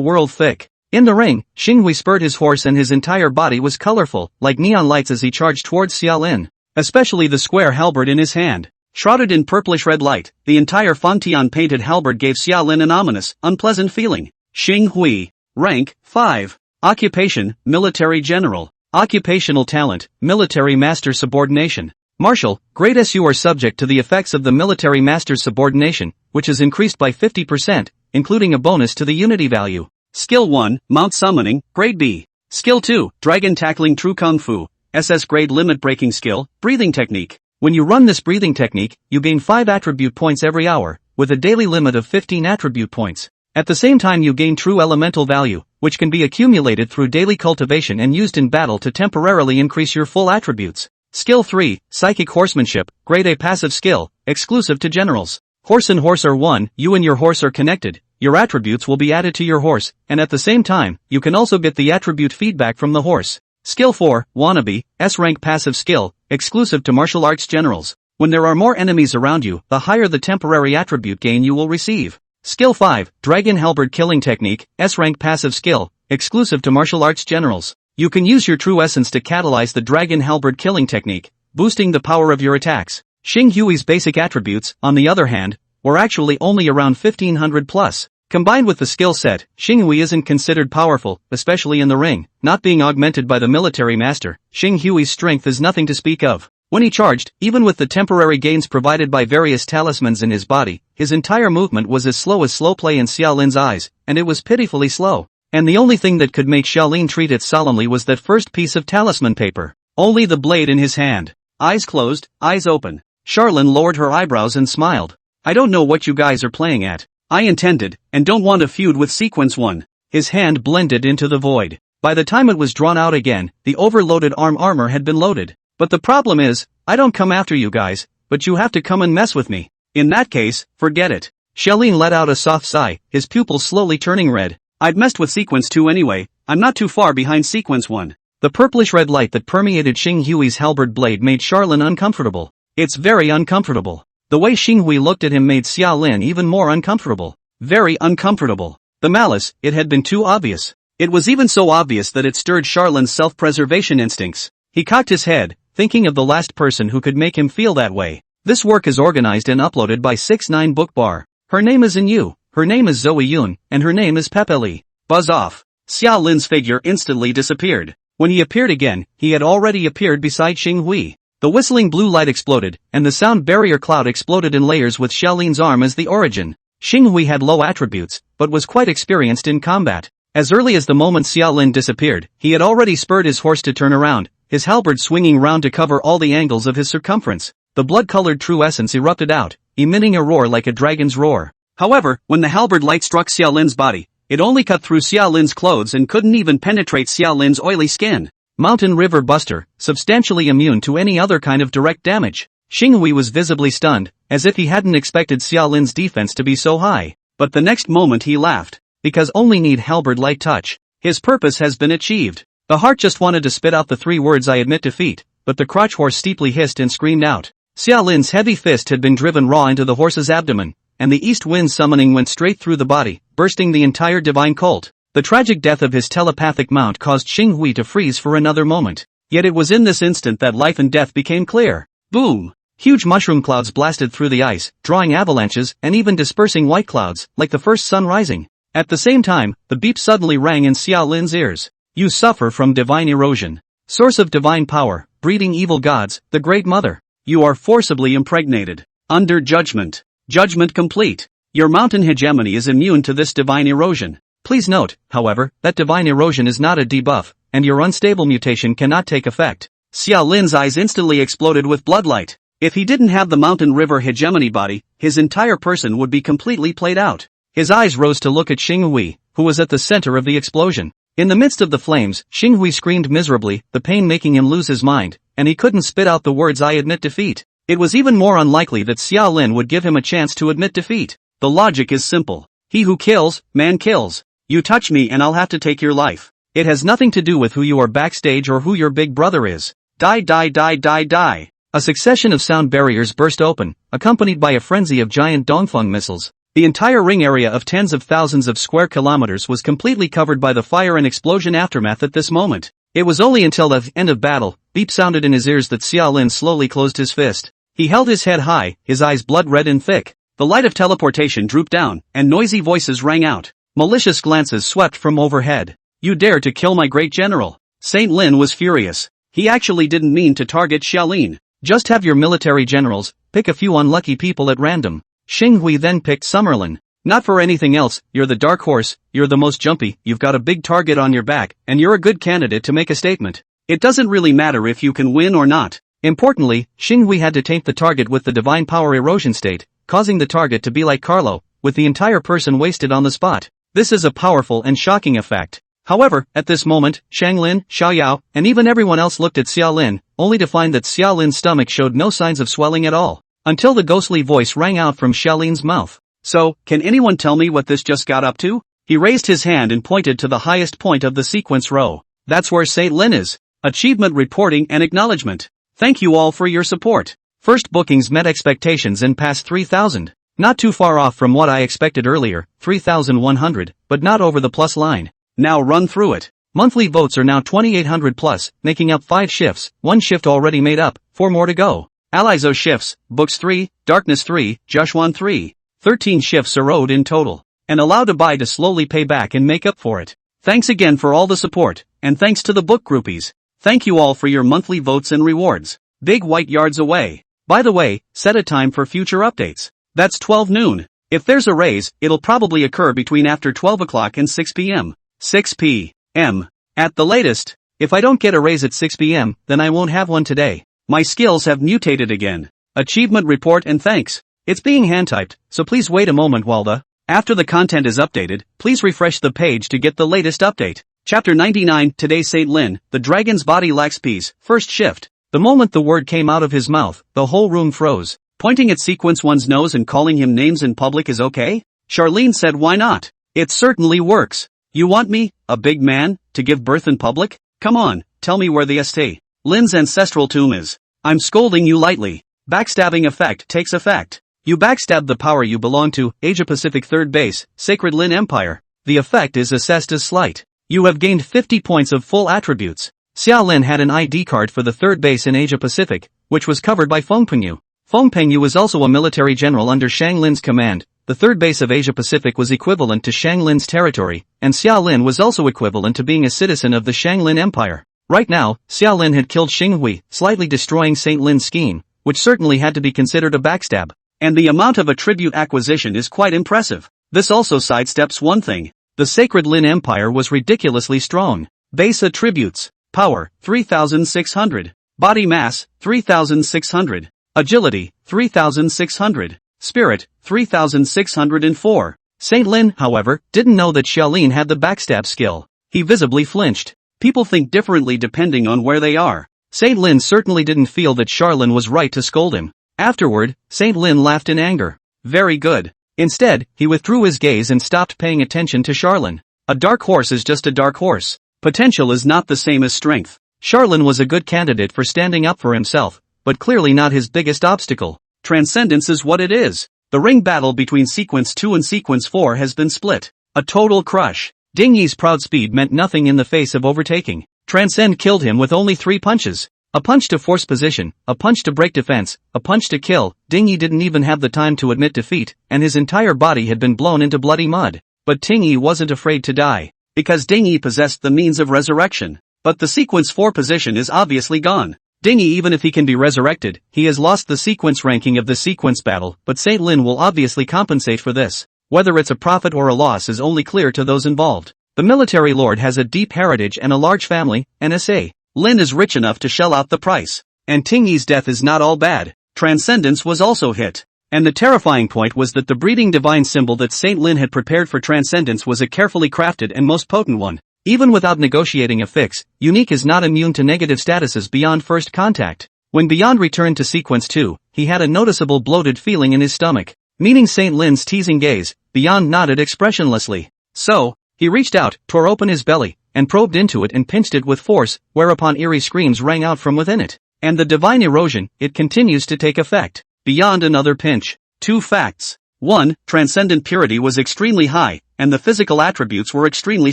world thick. In the ring, Xing Hui spurred his horse and his entire body was colorful, like neon lights as he charged towards Xiaolin. Especially the square halberd in his hand. Shrouded in purplish-red light, the entire Fontian-painted halberd gave Xiaolin an ominous, unpleasant feeling. Xing Hui. Rank, 5. Occupation, military general. Occupational talent, military master subordination. Martial, grade S. You are subject to the effects of the military master's subordination, which is increased by 50%, including a bonus to the unity value. Skill 1, Mount Summoning, grade B. Skill 2, Dragon Tackling True Kung Fu, SS grade limit breaking skill, breathing technique. When you run this breathing technique, you gain 5 attribute points every hour, with a daily limit of 15 attribute points. At the same time you gain true elemental value, which can be accumulated through daily cultivation and used in battle to temporarily increase your full attributes. Skill 3, Psychic Horsemanship, grade A passive skill, exclusive to generals. Horse and horse are one, you and your horse are connected, your attributes will be added to your horse, and at the same time, you can also get the attribute feedback from the horse. Skill 4, Wannabe, S-rank passive skill, exclusive to martial arts generals. When there are more enemies around you, the higher the temporary attribute gain you will receive. Skill 5, Dragon Halberd Killing Technique, S-rank passive skill, exclusive to martial arts generals. You can use your true essence to catalyze the Dragon Halberd Killing Technique, boosting the power of your attacks. Xing Hui's basic attributes, on the other hand, were actually only around 1500 plus. Combined with the skill set, Xing Hui isn't considered powerful, especially in the ring. Not being augmented by the military master, Xing Hui's strength is nothing to speak of. When he charged, even with the temporary gains provided by various talismans in his body, his entire movement was as slow play in Xiaolin's eyes, and it was pitifully slow. And the only thing that could make Xiaolin treat it solemnly was that first piece of talisman paper. Only the blade in his hand. Eyes closed, eyes open. Charlene lowered her eyebrows and smiled. I don't know what you guys are playing at. I intended, and don't want a feud with Sequence 1. His hand blended into the void. By the time it was drawn out again, the overloaded armor had been loaded. But the problem is, I don't come after you guys, but you have to come and mess with me. In that case, forget it. Xiaolin let out a soft sigh, his pupils slowly turning red. I'd messed with Sequence 2 anyway, I'm not too far behind Sequence 1. The purplish-red light that permeated Xing Hui's halberd blade made Charlene uncomfortable. It's very uncomfortable. The way Xing Hui looked at him made Xiaolin even more uncomfortable. Very uncomfortable. The malice, it had been too obvious. It was even so obvious that it stirred Charlene's self-preservation instincts. He cocked his head, thinking of the last person who could make him feel that way. This work is organized and uploaded by 69 Bookbar. Her name is in you, her name is Zoe Yun, and her name is Pepeli. Buzz off. Xiaolin's figure instantly disappeared. When he appeared again, he had already appeared beside Xing Hui. The whistling blue light exploded, and the sound barrier cloud exploded in layers with Xiaolin's arm as the origin. Xing Hui had low attributes, but was quite experienced in combat. As early as the moment Xiaolin disappeared, he had already spurred his horse to turn around, his halberd swinging round to cover all the angles of his circumference. The blood-colored true essence erupted out, emitting a roar like a dragon's roar. However, when the halberd light struck Xiaolin's body, it only cut through Xiaolin's clothes and couldn't even penetrate Xiaolin's oily skin. Mountain River Buster, substantially immune to any other kind of direct damage. Xing Hui was visibly stunned, as if he hadn't expected Xiaolin's defense to be so high. But the next moment he laughed. Because only need halberd light touch. His purpose has been achieved. The heart just wanted to spit out the 3 words I admit defeat, but the crotch horse steeply hissed and screamed out. Xiaolin's heavy fist had been driven raw into the horse's abdomen, and the east wind summoning went straight through the body, bursting the entire divine colt. The tragic death of his telepathic mount caused Xing Hui to freeze for another moment. Yet it was in this instant that life and death became clear. Boom! Huge mushroom clouds blasted through the ice, drawing avalanches and even dispersing white clouds, like the first sun rising. At the same time, the beep suddenly rang in Xiao Lin's ears. You suffer from divine erosion. Source of divine power, breeding evil gods, the Great Mother. You are forcibly impregnated. Under judgment. Judgment complete. Your mountain hegemony is immune to this divine erosion. Please note, however, that divine erosion is not a debuff, and your unstable mutation cannot take effect. Xiao Lin's eyes instantly exploded with bloodlight. If he didn't have the mountain river hegemony body, his entire person would be completely played out. His eyes rose to look at Xinghui, who was at the center of the explosion. In the midst of the flames, Xinghui screamed miserably, the pain making him lose his mind, and he couldn't spit out the words "I admit defeat." It was even more unlikely that Xiao Lin would give him a chance to admit defeat. The logic is simple. He who kills, man kills. You touch me and I'll have to take your life. It has nothing to do with who you are backstage or who your big brother is. Die die die die die. A succession of sound barriers burst open, accompanied by a frenzy of giant Dongfeng missiles. The entire ring area of tens of thousands of square kilometers was completely covered by the fire and explosion aftermath at this moment. It was only until the end of battle, beep sounded in his ears that Xiao Lin slowly closed his fist. He held his head high, his eyes blood red and thick. The light of teleportation drooped down, and noisy voices rang out. Malicious glances swept from overhead. You dare to kill my great general. Saint Lin was furious. He actually didn't mean to target Xiaolin. Just have your military generals, pick a few unlucky people at random. Xinghui then picked Summerlin. Not for anything else, you're the dark horse, you're the most jumpy, you've got a big target on your back, and you're a good candidate to make a statement. It doesn't really matter if you can win or not. Importantly, Xinghui had to taint the target with the divine power erosion state, causing the target to be like Carlo, with the entire person wasted on the spot. This is a powerful and shocking effect. However, at this moment, Shang Lin, Xiao Yao, and even everyone else looked at Xiao Lin, only to find that Xiao Lin's stomach showed no signs of swelling at all, until the ghostly voice rang out from Xiao Lin's mouth. So, can anyone tell me what this just got up to? He raised his hand and pointed to the highest point of the sequence row. That's where Saint Lin is. Achievement reporting and acknowledgement. Thank you all for your support. First bookings met expectations and passed 3,000. Not too far off from what I expected earlier, 3,100, but not over the plus line. Now run through it. Monthly votes are now 2,800 plus, making up 5 shifts, 1 shift already made up, 4 more to go. Alizo shifts, Books 3, Darkness 3, Jushuan 3. 13 shifts are owed in total, and allowed to buy to slowly pay back and make up for it. Thanks again for all the support, and thanks to the book groupies. Thank you all for your monthly votes and rewards. Big white yards away. By the way, set a time for future updates. That's 12 noon. If there's a raise, it'll probably occur between after 12 o'clock and 6 p.m. 6 p.m. At the latest. If I don't get a raise at 6 p.m., then I won't have one today. My skills have mutated again. Achievement report and thanks. It's being hand-typed, so please wait a moment while after the content is updated, please refresh the page to get the latest update. Chapter 99, Today Saint Lin, the dragon's body lacks peace, first shift. The moment the word came out of his mouth, the whole room froze. Pointing at Sequence One's nose and calling him names in public is okay? Charlene said why not? It certainly works. You want me, a big man, to give birth in public? Come on, tell me where the St. Lin's ancestral tomb is. I'm scolding you lightly. Backstabbing effect takes effect. You backstab the power you belong to, Asia-Pacific Third Base, Sacred Lin Empire. The effect is assessed as slight. You have gained 50 points of full attributes. Xiao Lin had an ID card for the third base in Asia-Pacific, which was covered by Feng Pengyu. Feng Pengyu was also a military general under Shang Lin's command. The third base of Asia-Pacific was equivalent to Shang Lin's territory, and Xiao Lin was also equivalent to being a citizen of the Shang Lin Empire. Right now, Xiao Lin had killed Xinghui, slightly destroying Saint Lin's scheme, which certainly had to be considered a backstab. And the amount of attribute acquisition is quite impressive. This also sidesteps one thing. The Sacred Lin Empire was ridiculously strong. Base attributes. Power, 3,600. Body mass, 3,600. Agility, 3,600. Spirit, 3,604. Saint Lin, however, didn't know that Xiaolin had the backstab skill. He visibly flinched. People think differently depending on where they are. Saint Lin certainly didn't feel that Charlene was right to scold him. Afterward, Saint Lin laughed in anger. Very good. Instead, he withdrew his gaze and stopped paying attention to Charlene. A dark horse is just a dark horse. Potential is not the same as strength. Charlene was a good candidate for standing up for himself, but clearly not his biggest obstacle. Transcendence is what it is. The ring battle between Sequence 2 and Sequence 4 has been split. A total crush. Ding Yi's proud speed meant nothing in the face of overtaking. Transcend killed him with only 3 punches. A punch to force position, a punch to break defense, a punch to kill. Ding-yi didn't even have the time to admit defeat, and his entire body had been blown into bloody mud. But Ting-yi wasn't afraid to die, because Ding-yi possessed the means of resurrection. But the sequence 4 position is obviously gone. Ding-yi, even if he can be resurrected, he has lost the sequence ranking of the sequence battle, but Saint Lin will obviously compensate for this. Whether it's a profit or a loss is only clear to those involved. The military lord has a deep heritage and a large family, NSA. Lin is rich enough to shell out the price. And Ting-yi's death is not all bad. Transcendence was also hit. And the terrifying point was that the breeding divine symbol that Saint Lin had prepared for Transcendence was a carefully crafted and most potent one. Even without negotiating a fix, Unique is not immune to negative statuses beyond first contact. When Beyond returned to Sequence 2, he had a noticeable bloated feeling in his stomach. Meeting Saint Lin's teasing gaze, Beyond nodded expressionlessly. So, he reached out, tore open his belly, and probed into it and pinched it with force, whereupon eerie screams rang out from within it. And the divine erosion, it continues to take effect. Beyond another pinch. 2 facts. 1. Transcendent purity was extremely high, and the physical attributes were extremely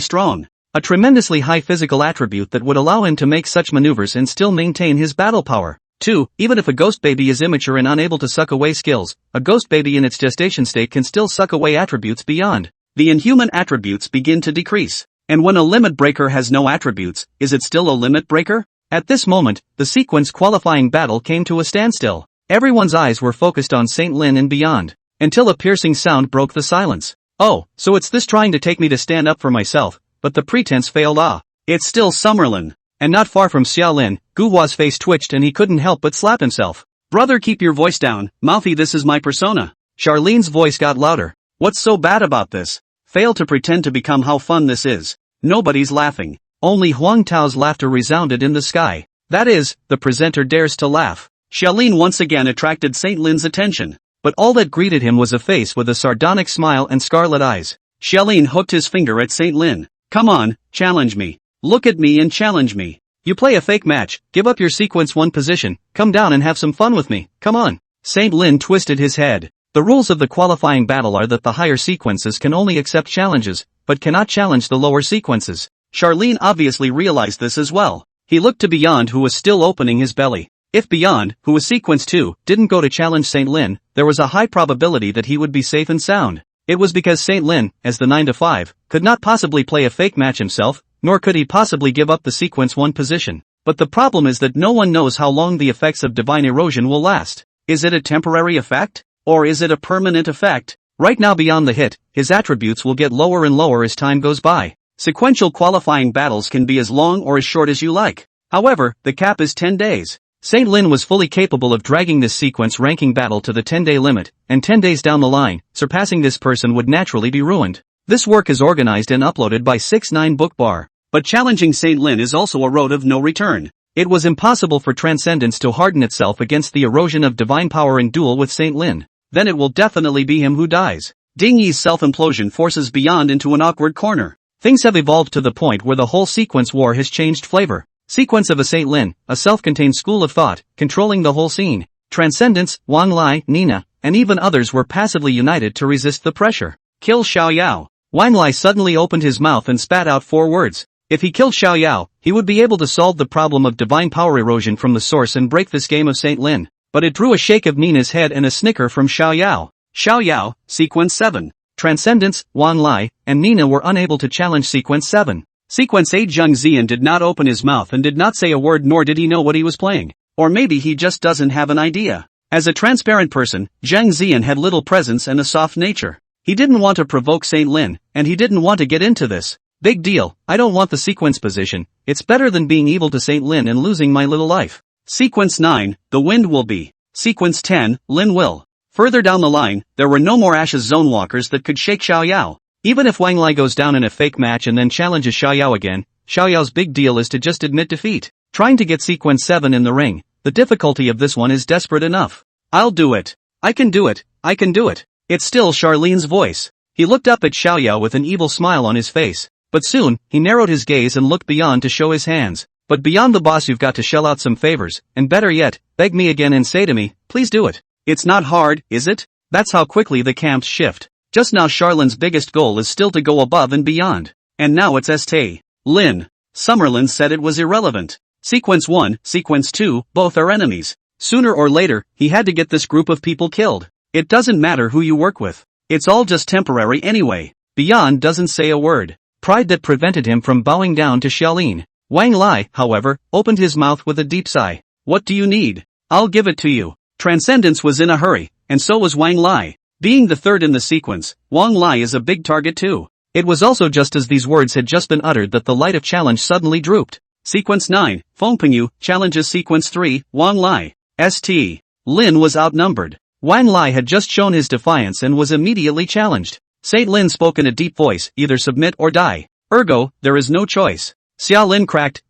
strong. A tremendously high physical attribute that would allow him to make such maneuvers and still maintain his battle power. 2. Even if a ghost baby is immature and unable to suck away skills, a ghost baby in its gestation state can still suck away attributes beyond. The inhuman attributes begin to decrease. And when a limit breaker has no attributes, is it still a limit breaker? At this moment, the sequence qualifying battle came to a standstill. Everyone's eyes were focused on Saint Lin and Beyond, until a piercing sound broke the silence. Oh, so it's this trying to take me to stand up for myself, but the pretense failed. It's still Summerlin. And not far from Xiaolin, Guhua's face twitched and he couldn't help but slap himself. Brother, keep your voice down, Mouthy, this is my persona. Charlene's voice got louder. What's so bad about this? Fail to pretend to become how fun this is. Nobody's laughing. Only Huang Tao's laughter resounded in the sky. That is, the presenter dares to laugh. Xiaolin once again attracted Saint Lin's attention. But all that greeted him was a face with a sardonic smile and scarlet eyes. Xiaolin hooked his finger at Saint Lin. Come on, challenge me. Look at me and challenge me. You play a fake match, give up your sequence 1 position, come down and have some fun with me, come on. Saint Lin twisted his head. The rules of the qualifying battle are that the higher sequences can only accept challenges, but cannot challenge the lower sequences. Charlene obviously realized this as well. He looked to Beyond, who was still opening his belly. If Beyond, who was sequence 2, didn't go to challenge Saint Lin, there was a high probability that he would be safe and sound. It was because Saint Lin, as the 9-5, could not possibly play a fake match himself, nor could he possibly give up the sequence 1 position. But the problem is that no one knows how long the effects of divine erosion will last. Is it a temporary effect? Or is it a permanent effect? Right now, Beyond the hit, his attributes will get lower and lower as time goes by. Sequential qualifying battles can be as long or as short as you like. However, the cap is 10 days. Saint Lin was fully capable of dragging this sequence ranking battle to the 10-day limit, and 10 days down the line, surpassing this person would naturally be ruined. This work is organized and uploaded by 6ix9ine Bookbar. But challenging Saint Lin is also a road of no return. It was impossible for Transcendence to harden itself against the erosion of divine power in duel with Saint Lin. Then it will definitely be him who dies. Ding Yi's self-implosion forces Beyond into an awkward corner. Things have evolved to the point where the whole sequence war has changed flavor. Sequence of a Saint Lin, a self-contained school of thought, controlling the whole scene. Transcendence, Wang Lai, Nina, and even others were passively united to resist the pressure. Kill Xiao Yao. Wang Lai suddenly opened his mouth and spat out 4 words. If he killed Xiao Yao, he would be able to solve the problem of divine power erosion from the source and break this game of Saint Lin. But it drew a shake of Nina's head and a snicker from Xiao Yao. Xiao Yao, Sequence 7. Transcendence, Wang Lai, and Nina were unable to challenge Sequence 7. Sequence 8 Zheng Zian did not open his mouth and did not say a word, nor did he know what he was playing. Or maybe he just doesn't have an idea. As a transparent person, Zheng Zian had little presence and a soft nature. He didn't want to provoke Saint Lin, and he didn't want to get into this. Big deal, I don't want the sequence position. It's better than being evil to Saint Lin and losing my little life. Sequence 9, the wind will be. Sequence 10, Lin will. Further down the line, there were no more Ashes Zone walkers that could shake Xiao Yao. Even if Wang Lai goes down in a fake match and then challenges Xiao Yao again, Xiao Yao's big deal is to just admit defeat. Trying to get Sequence 7 in the ring, the difficulty of this one is desperate enough. I'll do it. I can do it. I can do it. It's still Charlene's voice. He looked up at Xiao Yao with an evil smile on his face. But soon, he narrowed his gaze and looked Beyond to show his hands. But Beyond the boss, you've got to shell out some favors, and better yet, beg me again and say to me, please do it. It's not hard, is it? That's how quickly the camps shift. Just now Charlene's biggest goal is still to go above and beyond. And now it's St. Lin. Summerlin said it was irrelevant. Sequence 1, Sequence 2, both are enemies. Sooner or later, he had to get this group of people killed. It doesn't matter who you work with. It's all just temporary anyway. Beyond doesn't say a word. Pride that prevented him from bowing down to Xiaolin. Wang Lai, however, opened his mouth with a deep sigh. What do you need? I'll give it to you. Transcendence was in a hurry, and so was Wang Lai. Being the third in the sequence, Wang Lai is a big target too. It was also just as these words had just been uttered that the light of challenge suddenly drooped. Sequence 9, Feng Pingyu, challenges Sequence 3, Wang Lai. St. Lin was outnumbered. Wang Lai had just shown his defiance and was immediately challenged. St. Lin spoke in a deep voice, either submit or die. Ergo, there is no choice. Xia Lin cracked,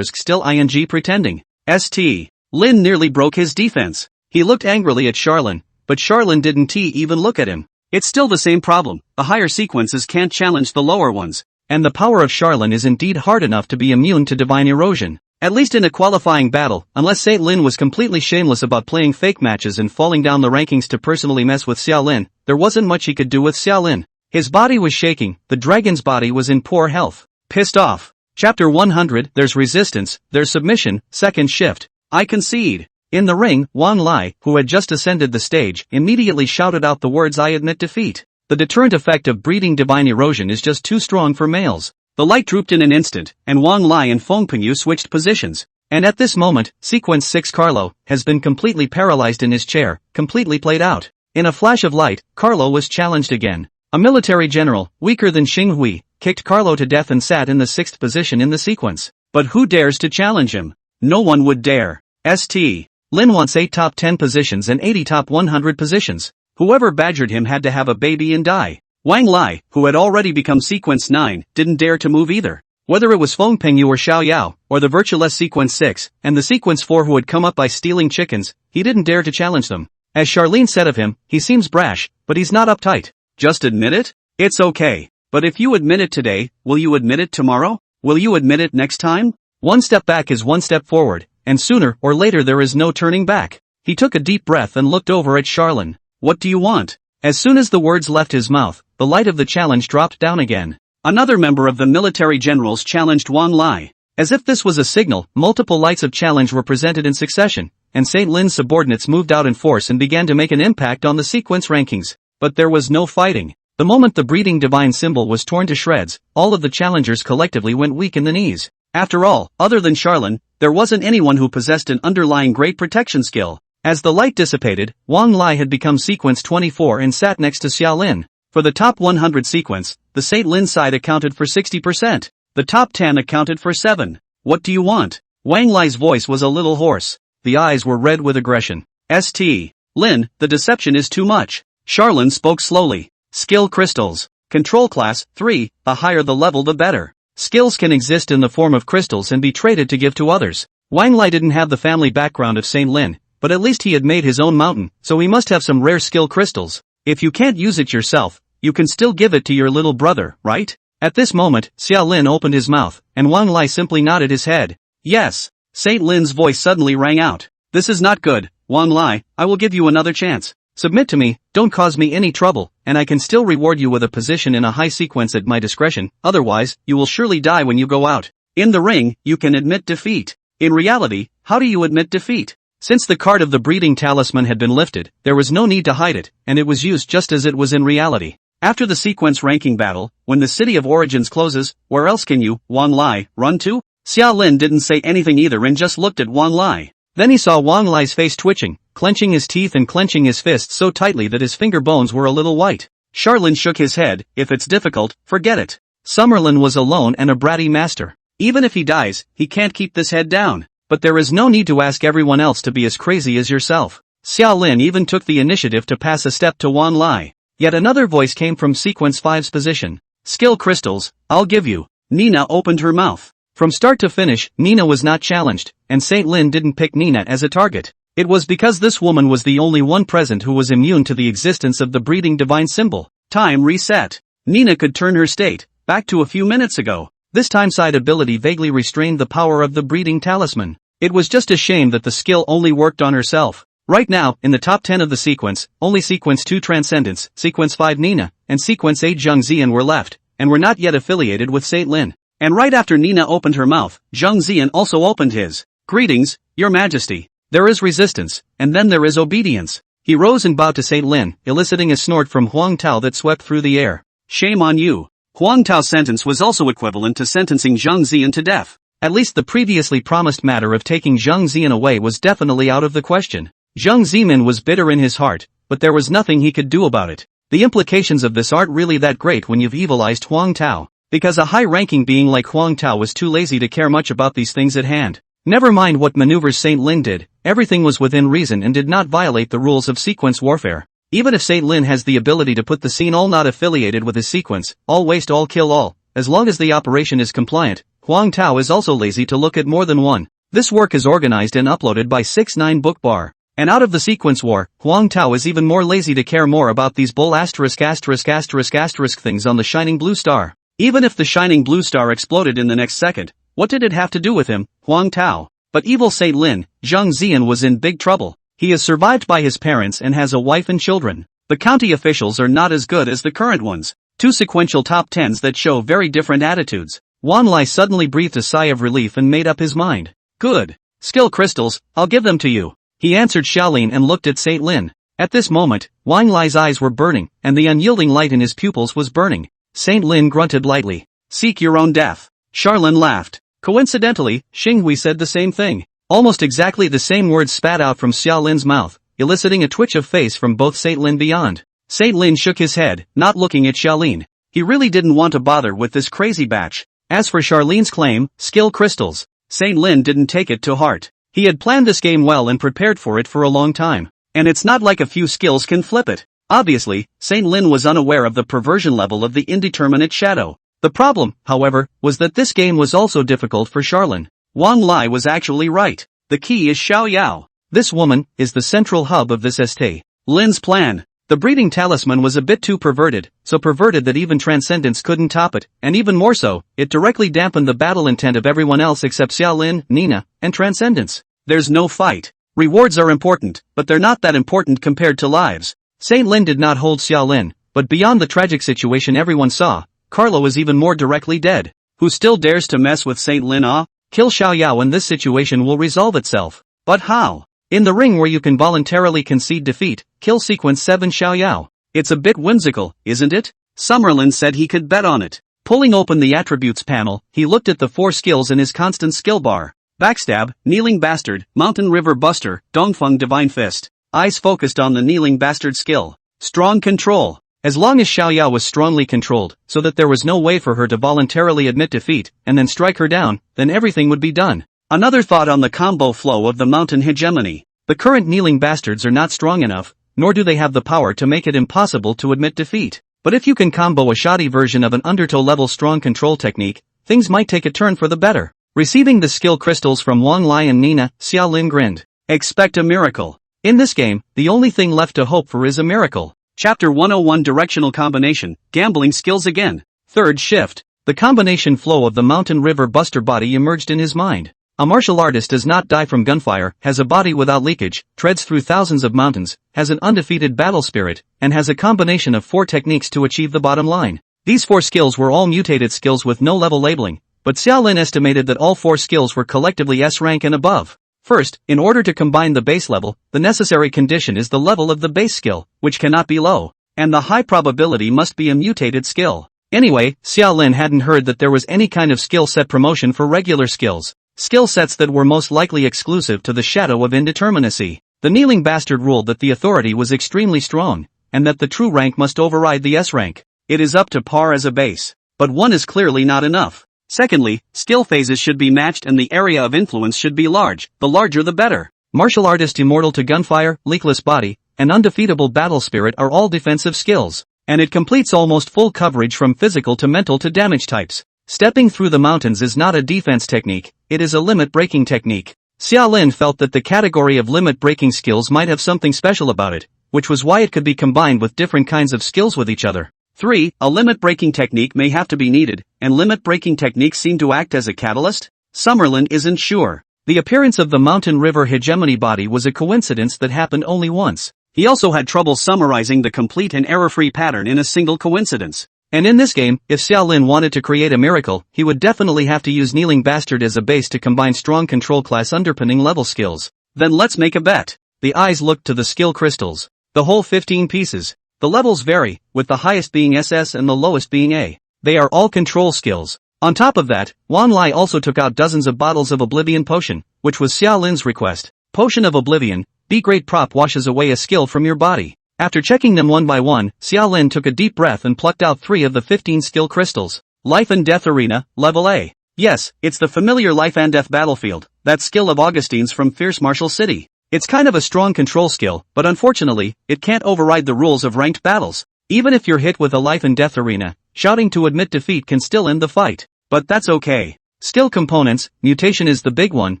still ing pretending. St. Lin nearly broke his defense. He looked angrily at Charlin, but Charlin didn't even look at him. It's still the same problem, the higher sequences can't challenge the lower ones. And the power of Charlin is indeed hard enough to be immune to divine erosion. At least in a qualifying battle, unless St. Lin was completely shameless about playing fake matches and falling down the rankings to personally mess with Xia Lin, there wasn't much he could do with Xia Lin. His body was shaking, the dragon's body was in poor health. Pissed off. Chapter 100, there's resistance, there's submission, second shift. I concede. In the ring, Wang Lai, who had just ascended the stage, immediately shouted out the words I admit defeat. The deterrent effect of breeding divine erosion is just too strong for males. The light drooped in an instant, and Wang Lai and Feng Pingyu switched positions. And at this moment, Sequence 6 Carlo has been completely paralyzed in his chair, completely played out. In a flash of light, Carlo was challenged again. A military general, weaker than Xing Hui, kicked Carlo to death and sat in the 6th position in the sequence. But who dares to challenge him? No one would dare. St. Lin wants 8 top 10 positions and 80 top 100 positions. Whoever badgered him had to have a baby and die. Wang Lai, who had already become Sequence 9, didn't dare to move either. Whether it was Feng Pingyu or Xiao Yao, or the virtueless Sequence 6, and the Sequence 4 who had come up by stealing chickens, he didn't dare to challenge them. As Charlene said of him, he seems brash, but he's not uptight. Just admit it? It's okay. But if you admit it today, will you admit it tomorrow? Will you admit it next time? One step back is one step forward, and sooner or later there is no turning back. He took a deep breath and looked over at Charlene. What do you want? As soon as the words left his mouth, the light of the challenge dropped down again. Another member of the military generals challenged Wang Lai. As if this was a signal, multiple lights of challenge were presented in succession, and St. Lin's subordinates moved out in force and began to make an impact on the sequence rankings. But there was no fighting. The moment the breeding divine symbol was torn to shreds, all of the challengers collectively went weak in the knees. After all, other than Charlene, there wasn't anyone who possessed an underlying great protection skill. As the light dissipated, Wang Lai had become sequence 24 and sat next to Xia Lin. For the top 100 sequence, the St. Lin side accounted for 60%. The top 10 accounted for 7. What do you want? Wang Lai's voice was a little hoarse. The eyes were red with aggression. St. Lin, the deception is too much. Charlene spoke slowly. Skill crystals. Control class, 3, the higher the level the better. Skills can exist in the form of crystals and be traded to give to others. Wang Lai didn't have the family background of St. Lin, but at least he had made his own mountain, so he must have some rare skill crystals. If you can't use it yourself, you can still give it to your little brother, right? At this moment, Xia Lin opened his mouth, and Wang Lai simply nodded his head. Yes. St. Lin's voice suddenly rang out. This is not good, Wang Lai, I will give you another chance. Submit to me, don't cause me any trouble, and I can still reward you with a position in a high sequence at my discretion, otherwise, you will surely die when you go out. In the ring, you can admit defeat. In reality, how do you admit defeat? Since the card of the breeding talisman had been lifted, there was no need to hide it, and it was used just as it was in reality. After the sequence ranking battle, when the city of origins closes, where else can you, Wang Lai, run to? Xia Lin didn't say anything either and just looked at Wang Lai. Then he saw Wang Lai's face twitching, clenching his teeth and clenching his fists so tightly that his finger bones were a little white. Charlene shook his head. If it's difficult, forget it. Summerlin was alone and a bratty master. Even if he dies, he can't keep this head down. But there is no need to ask everyone else to be as crazy as yourself. Xia Lin even took the initiative to pass a step to Wang Lai. Yet another voice came from sequence 5's position. Skill crystals, I'll give you. Nina opened her mouth. From start to finish, Nina was not challenged, and St. Lin didn't pick Nina as a target. It was because this woman was the only one present who was immune to the existence of the breeding divine symbol. Time reset. Nina could turn her state, back to a few minutes ago. This time-side ability vaguely restrained the power of the breeding talisman. It was just a shame that the skill only worked on herself. Right now, in the top 10 of the sequence, only sequence 2 Transcendence, sequence 5 Nina, and sequence 8 Zheng Zian were left, and were not yet affiliated with St. Lin. And right after Nina opened her mouth, Zheng Zian also opened his. Greetings, Your Majesty. There is resistance, and then there is obedience. He rose and bowed to Saint Lin, eliciting a snort from Huang Tao that swept through the air. Shame on you. Huang Tao's sentence was also equivalent to sentencing Zheng Zian to death. At least the previously promised matter of taking Zheng Zian away was definitely out of the question. Zheng Zimin was bitter in his heart, but there was nothing he could do about it. The implications of this aren't really that great when you've evilized Huang Tao, because a high-ranking being like Huang Tao was too lazy to care much about these things at hand. Never mind what maneuvers Saint Lin did, everything was within reason and did not violate the rules of sequence warfare. Even if Saint Lin has the ability to put the scene all not affiliated with his sequence, all waste all kill all, as long as the operation is compliant, Huang Tao is also lazy to look at more than one. This work is organized and uploaded by 6ix9ine Book Bar. And out of the sequence war, Huang Tao is even more lazy to care more about these bull asterisk things on the shining blue star. Even if the shining blue star exploded in the next second, what did it have to do with him, Huang Tao? But evil Saint Lin, Zheng Zian was in big trouble. He is survived by his parents and has a wife and children. The county officials are not as good as the current ones. Two sequential top 10s that show very different attitudes. Wan Lai suddenly breathed a sigh of relief and made up his mind. Good. Skill crystals, I'll give them to you. He answered Xiaolin and looked at Saint Lin. At this moment, Wang Lai's eyes were burning, and the unyielding light in his pupils was burning. Saint Lin grunted lightly. Seek your own death. Charlin laughed. Coincidentally, Xinghui said the same thing. Almost exactly the same words spat out from Xiaolin's mouth, eliciting a twitch of face from both Saint Lin beyond. Saint Lin shook his head, not looking at Xiaolin. He really didn't want to bother with this crazy batch. As for Charlene's claim, skill crystals, Saint Lin didn't take it to heart. He had planned this game well and prepared for it for a long time. And it's not like a few skills can flip it. Obviously, Saint Lin was unaware of the perversion level of the indeterminate shadow. The problem, however, was that this game was also difficult for Charlin. Wang Lai was actually right. The key is Xiao Yao. This woman is the central hub of this St. Lin's plan. The breeding talisman was a bit too perverted, so perverted that even Transcendence couldn't top it, and even more so, it directly dampened the battle intent of everyone else except Xiaolin, Nina, and Transcendence. There's no fight. Rewards are important, but they're not that important compared to lives. Saint Lin did not hold Xiaolin, but beyond the tragic situation everyone saw, Carlo is even more directly dead. Who still dares to mess with Saint Lin? Kill Xiao Yao and this situation will resolve itself. But how? In the ring where you can voluntarily concede defeat, kill sequence 7 Xiao Yao. It's a bit whimsical, isn't it? Summerlin said he could bet on it. Pulling open the attributes panel, he looked at the 4 skills in his constant skill bar. Backstab, Kneeling Bastard, Mountain River Buster, Dongfeng Divine Fist. Eyes focused on the Kneeling Bastard skill. Strong control. As long as Xiao Yao was strongly controlled, so that there was no way for her to voluntarily admit defeat, and then strike her down, then everything would be done. Another thought on the combo flow of the mountain hegemony. The current Kneeling Bastards are not strong enough, nor do they have the power to make it impossible to admit defeat. But if you can combo a shoddy version of an undertow level strong control technique, things might take a turn for the better. Receiving the skill crystals from Wang Lai and Nina, Xiaolin grinned. Expect a miracle. In this game, the only thing left to hope for is a miracle. Chapter 101 Directional Combination, Gambling Skills Again. Third Shift. The combination flow of the Mountain River Buster body emerged in his mind. A martial artist does not die from gunfire, has a body without leakage, treads through thousands of mountains, has an undefeated battle spirit, and has a combination of 4 techniques to achieve the bottom line. These 4 skills were all mutated skills with no level labeling, but Xiaolin estimated that all 4 skills were collectively S rank and above. First, in order to combine the base level, the necessary condition is the level of the base skill, which cannot be low, and the high probability must be a mutated skill. Anyway, Xiaolin hadn't heard that there was any kind of skill set promotion for regular skills. Skill sets that were most likely exclusive to the shadow of indeterminacy. The Kneeling Bastard ruled that the authority was extremely strong, and that the true rank must override the S rank. It is up to par as a base. But 1 is clearly not enough. Secondly, skill phases should be matched and the area of influence should be large, the larger the better. Martial artist immortal to gunfire, leakless body, and undefeatable battle spirit are all defensive skills, and it completes almost full coverage from physical to mental to damage types. Stepping through the mountains is not a defense technique, it is a limit-breaking technique. Xiaolin felt that the category of limit-breaking skills might have something special about it, which was why it could be combined with different kinds of skills with each other. 3. A limit-breaking technique may have to be needed, and limit-breaking techniques seem to act as a catalyst? Summerlin isn't sure. The appearance of the Mountain River hegemony body was a coincidence that happened only once. He also had trouble summarizing the complete and error-free pattern in a single coincidence. And in this game, if Xiaolin wanted to create a miracle, he would definitely have to use Kneeling Bastard as a base to combine strong control class underpinning level skills. Then let's make a bet. The eyes looked to the skill crystals. The whole 15 pieces. The levels vary, with the highest being SS and the lowest being A. They are all control skills. On top of that, Wan Lai also took out dozens of bottles of Oblivion Potion, which was Xiaolin's request. Potion of Oblivion, B-grade prop washes away a skill from your body. After checking them one by one, Xiaolin took a deep breath and plucked out 3 of the 15 skill crystals. Life and Death Arena, Level A. Yes, it's the familiar Life and Death battlefield, that skill of Augustine's from Fierce Martial City. It's kind of a strong control skill, but unfortunately, it can't override the rules of ranked battles. Even if you're hit with a Life and Death Arena, shouting to admit defeat can still end the fight. But that's okay. Skill components, mutation is the big one.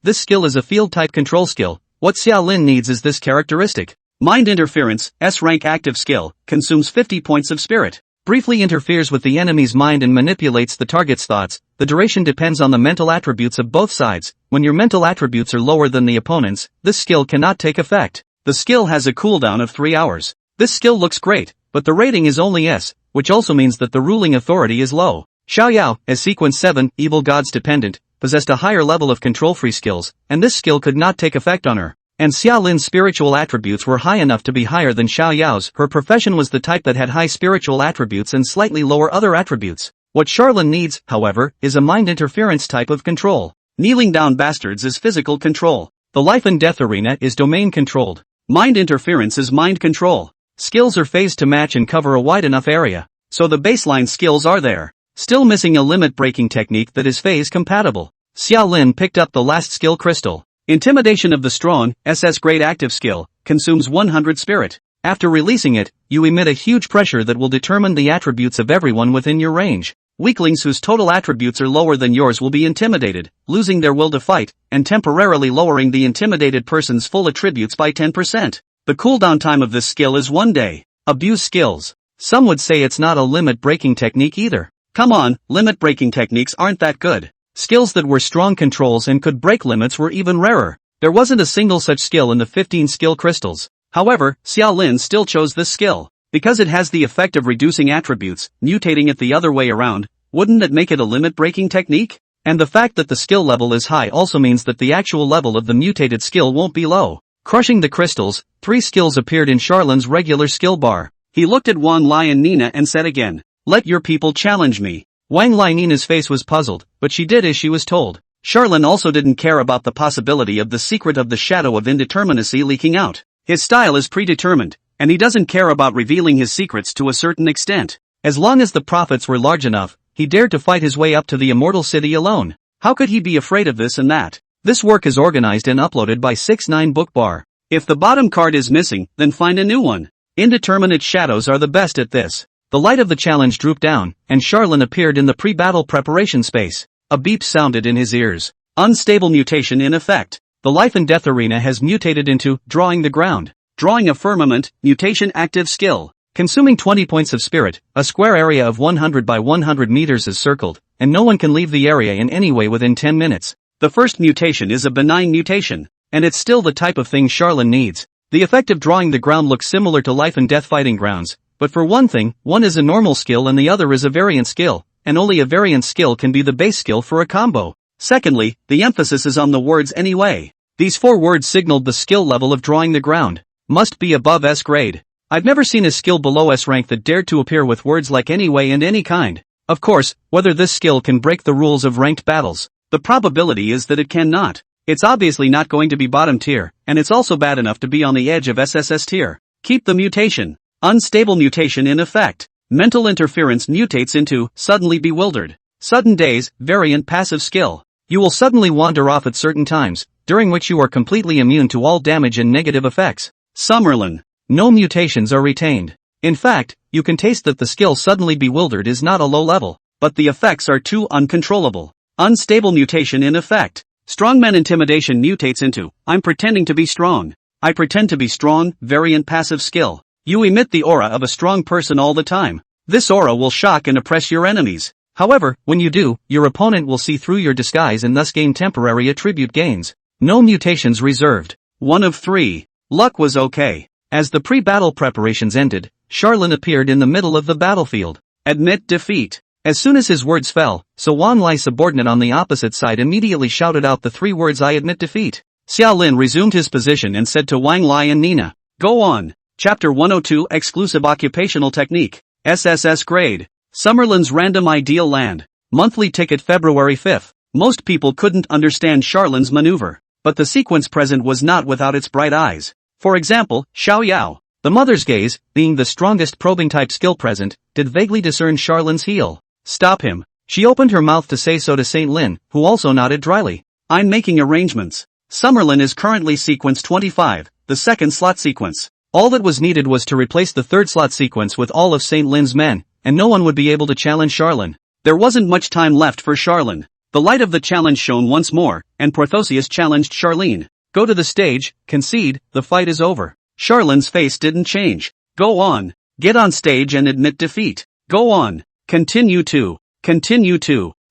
This skill is a field-type control skill. What Xiaolin needs is this characteristic. Mind Interference, S-rank active skill, consumes 50 points of spirit. Briefly interferes with the enemy's mind and manipulates the target's thoughts. The duration depends on the mental attributes of both sides. When your mental attributes are lower than the opponent's, this skill cannot take effect. The skill has a cooldown of 3 hours. This skill looks great, but the rating is only S, which also means that the ruling authority is low. Xiao Yao, as Sequence 7, Evil Gods dependent, possessed a higher level of control-free skills, and this skill could not take effect on her. And Xiaolin's spiritual attributes were high enough to be higher than Xiao Yao's. Her profession was the type that had high spiritual attributes and slightly lower other attributes. What Charlene needs, however, is a mind interference type of control. Kneeling Down Bastards is physical control. The Life and Death Arena is domain controlled. Mind Interference is mind control. Skills are phased to match and cover a wide enough area. So the baseline skills are there. Still missing a limit breaking technique that is phase compatible. Xiaolin picked up the last skill crystal. Intimidation of the Strong, SS grade active skill, consumes 100 spirit. After releasing it, you emit a huge pressure that will determine the attributes of everyone within your range. Weaklings whose total attributes are lower than yours will be intimidated, losing their will to fight, and temporarily lowering the intimidated person's full attributes by 10%. The cooldown time of this skill is 1 day. Abuse skills. Some would say it's not a limit-breaking technique either. Come on, limit-breaking techniques aren't that good. Skills that were strong controls and could break limits were even rarer. There wasn't a single such skill in the 15 skill crystals. However, Xiaolin still chose this skill. Because it has the effect of reducing attributes, mutating it the other way around, wouldn't it make it a limit-breaking technique? And the fact that the skill level is high also means that the actual level of the mutated skill won't be low. Crushing the crystals, 3 skills appeared in Charlene's regular skill bar. He looked at Wan Lai and Nina and said again, "Let your people challenge me." Wang Lai Nina's face was puzzled, but she did as she was told. Charlene also didn't care about the possibility of the secret of the shadow of indeterminacy leaking out. His style is predetermined, and he doesn't care about revealing his secrets to a certain extent. As long as the profits were large enough, he dared to fight his way up to the Immortal City alone. How could he be afraid of this and that? This work is organized and uploaded by 69 Bookbar. If the bottom card is missing, then find a new one. Indeterminate shadows are the best at this. The light of the challenge drooped down, and Charlene appeared in the pre-battle preparation space. A beep sounded in his ears. Unstable mutation in effect. The Life and Death Arena has mutated into Drawing the Ground. Drawing a Firmament, mutation active skill. Consuming 20 points of spirit, a square area of 100 by 100 meters is circled, and no one can leave the area in any way within 10 minutes. The first mutation is a benign mutation, and it's still the type of thing Charlene needs. The effect of Drawing the Ground looks similar to Life and Death Fighting Grounds. But for one thing, one is a normal skill and the other is a variant skill, and only a variant skill can be the base skill for a combo. Secondly, the emphasis is on the words anyway. These 4 words signaled the skill level of Drawing the Ground. Must be above S grade. I've never seen a skill below S rank that dared to appear with words like anyway and any kind. Of course, whether this skill can break the rules of ranked battles. The probability is that it cannot. It's obviously not going to be bottom tier, and it's also bad enough to be on the edge of SSS tier. Keep the mutation. Unstable mutation in effect. Mental interference mutates into Suddenly Bewildered. Sudden daze, variant passive skill. You will suddenly wander off at certain times, during which you are completely immune to all damage and negative effects. Summerlin. No mutations are retained. In fact, you can taste that the skill Suddenly Bewildered is not a low level, but the effects are too uncontrollable. Unstable mutation in effect. Strongman intimidation mutates into I'm pretending to be strong. I pretend to be strong, variant passive skill. You emit the aura of a strong person all the time. This aura will shock and oppress your enemies. However, when you do, your opponent will see through your disguise and thus gain temporary attribute gains. No mutations reserved. 1 of 3. Luck was okay. As the pre-battle preparations ended, Charlene appeared in the middle of the battlefield. Admit defeat. As soon as his words fell, So Wan Lai subordinate on the opposite side immediately shouted out the 3 words I admit defeat. Xiao Lin resumed his position and said to Wang Lai and Nina, "Go on." Chapter 102 Exclusive Occupational Technique. SSS Grade. Summerlin's Random Ideal Land. Monthly ticket February 5th. Most people couldn't understand Charlin's maneuver, but the sequence present was not without its bright eyes. For example, Xiao Yao. The mother's gaze, being the strongest probing type skill present, did vaguely discern Charlin's heel. Stop him. She opened her mouth to say so to Saint Lin, who also nodded dryly. I'm making arrangements. Summerlin is currently sequence 25, the second slot sequence. All that was needed was to replace the third slot sequence with all of Saint Lin's men, and no one would be able to challenge Charlin. There wasn't much time left for Charlin. The light of the challenge shone once more, and Porthosius challenged Charlene. Go to the stage, concede, the fight is over. Charlin's face didn't change. Go on. Get on stage and admit defeat. Go on. Continue to.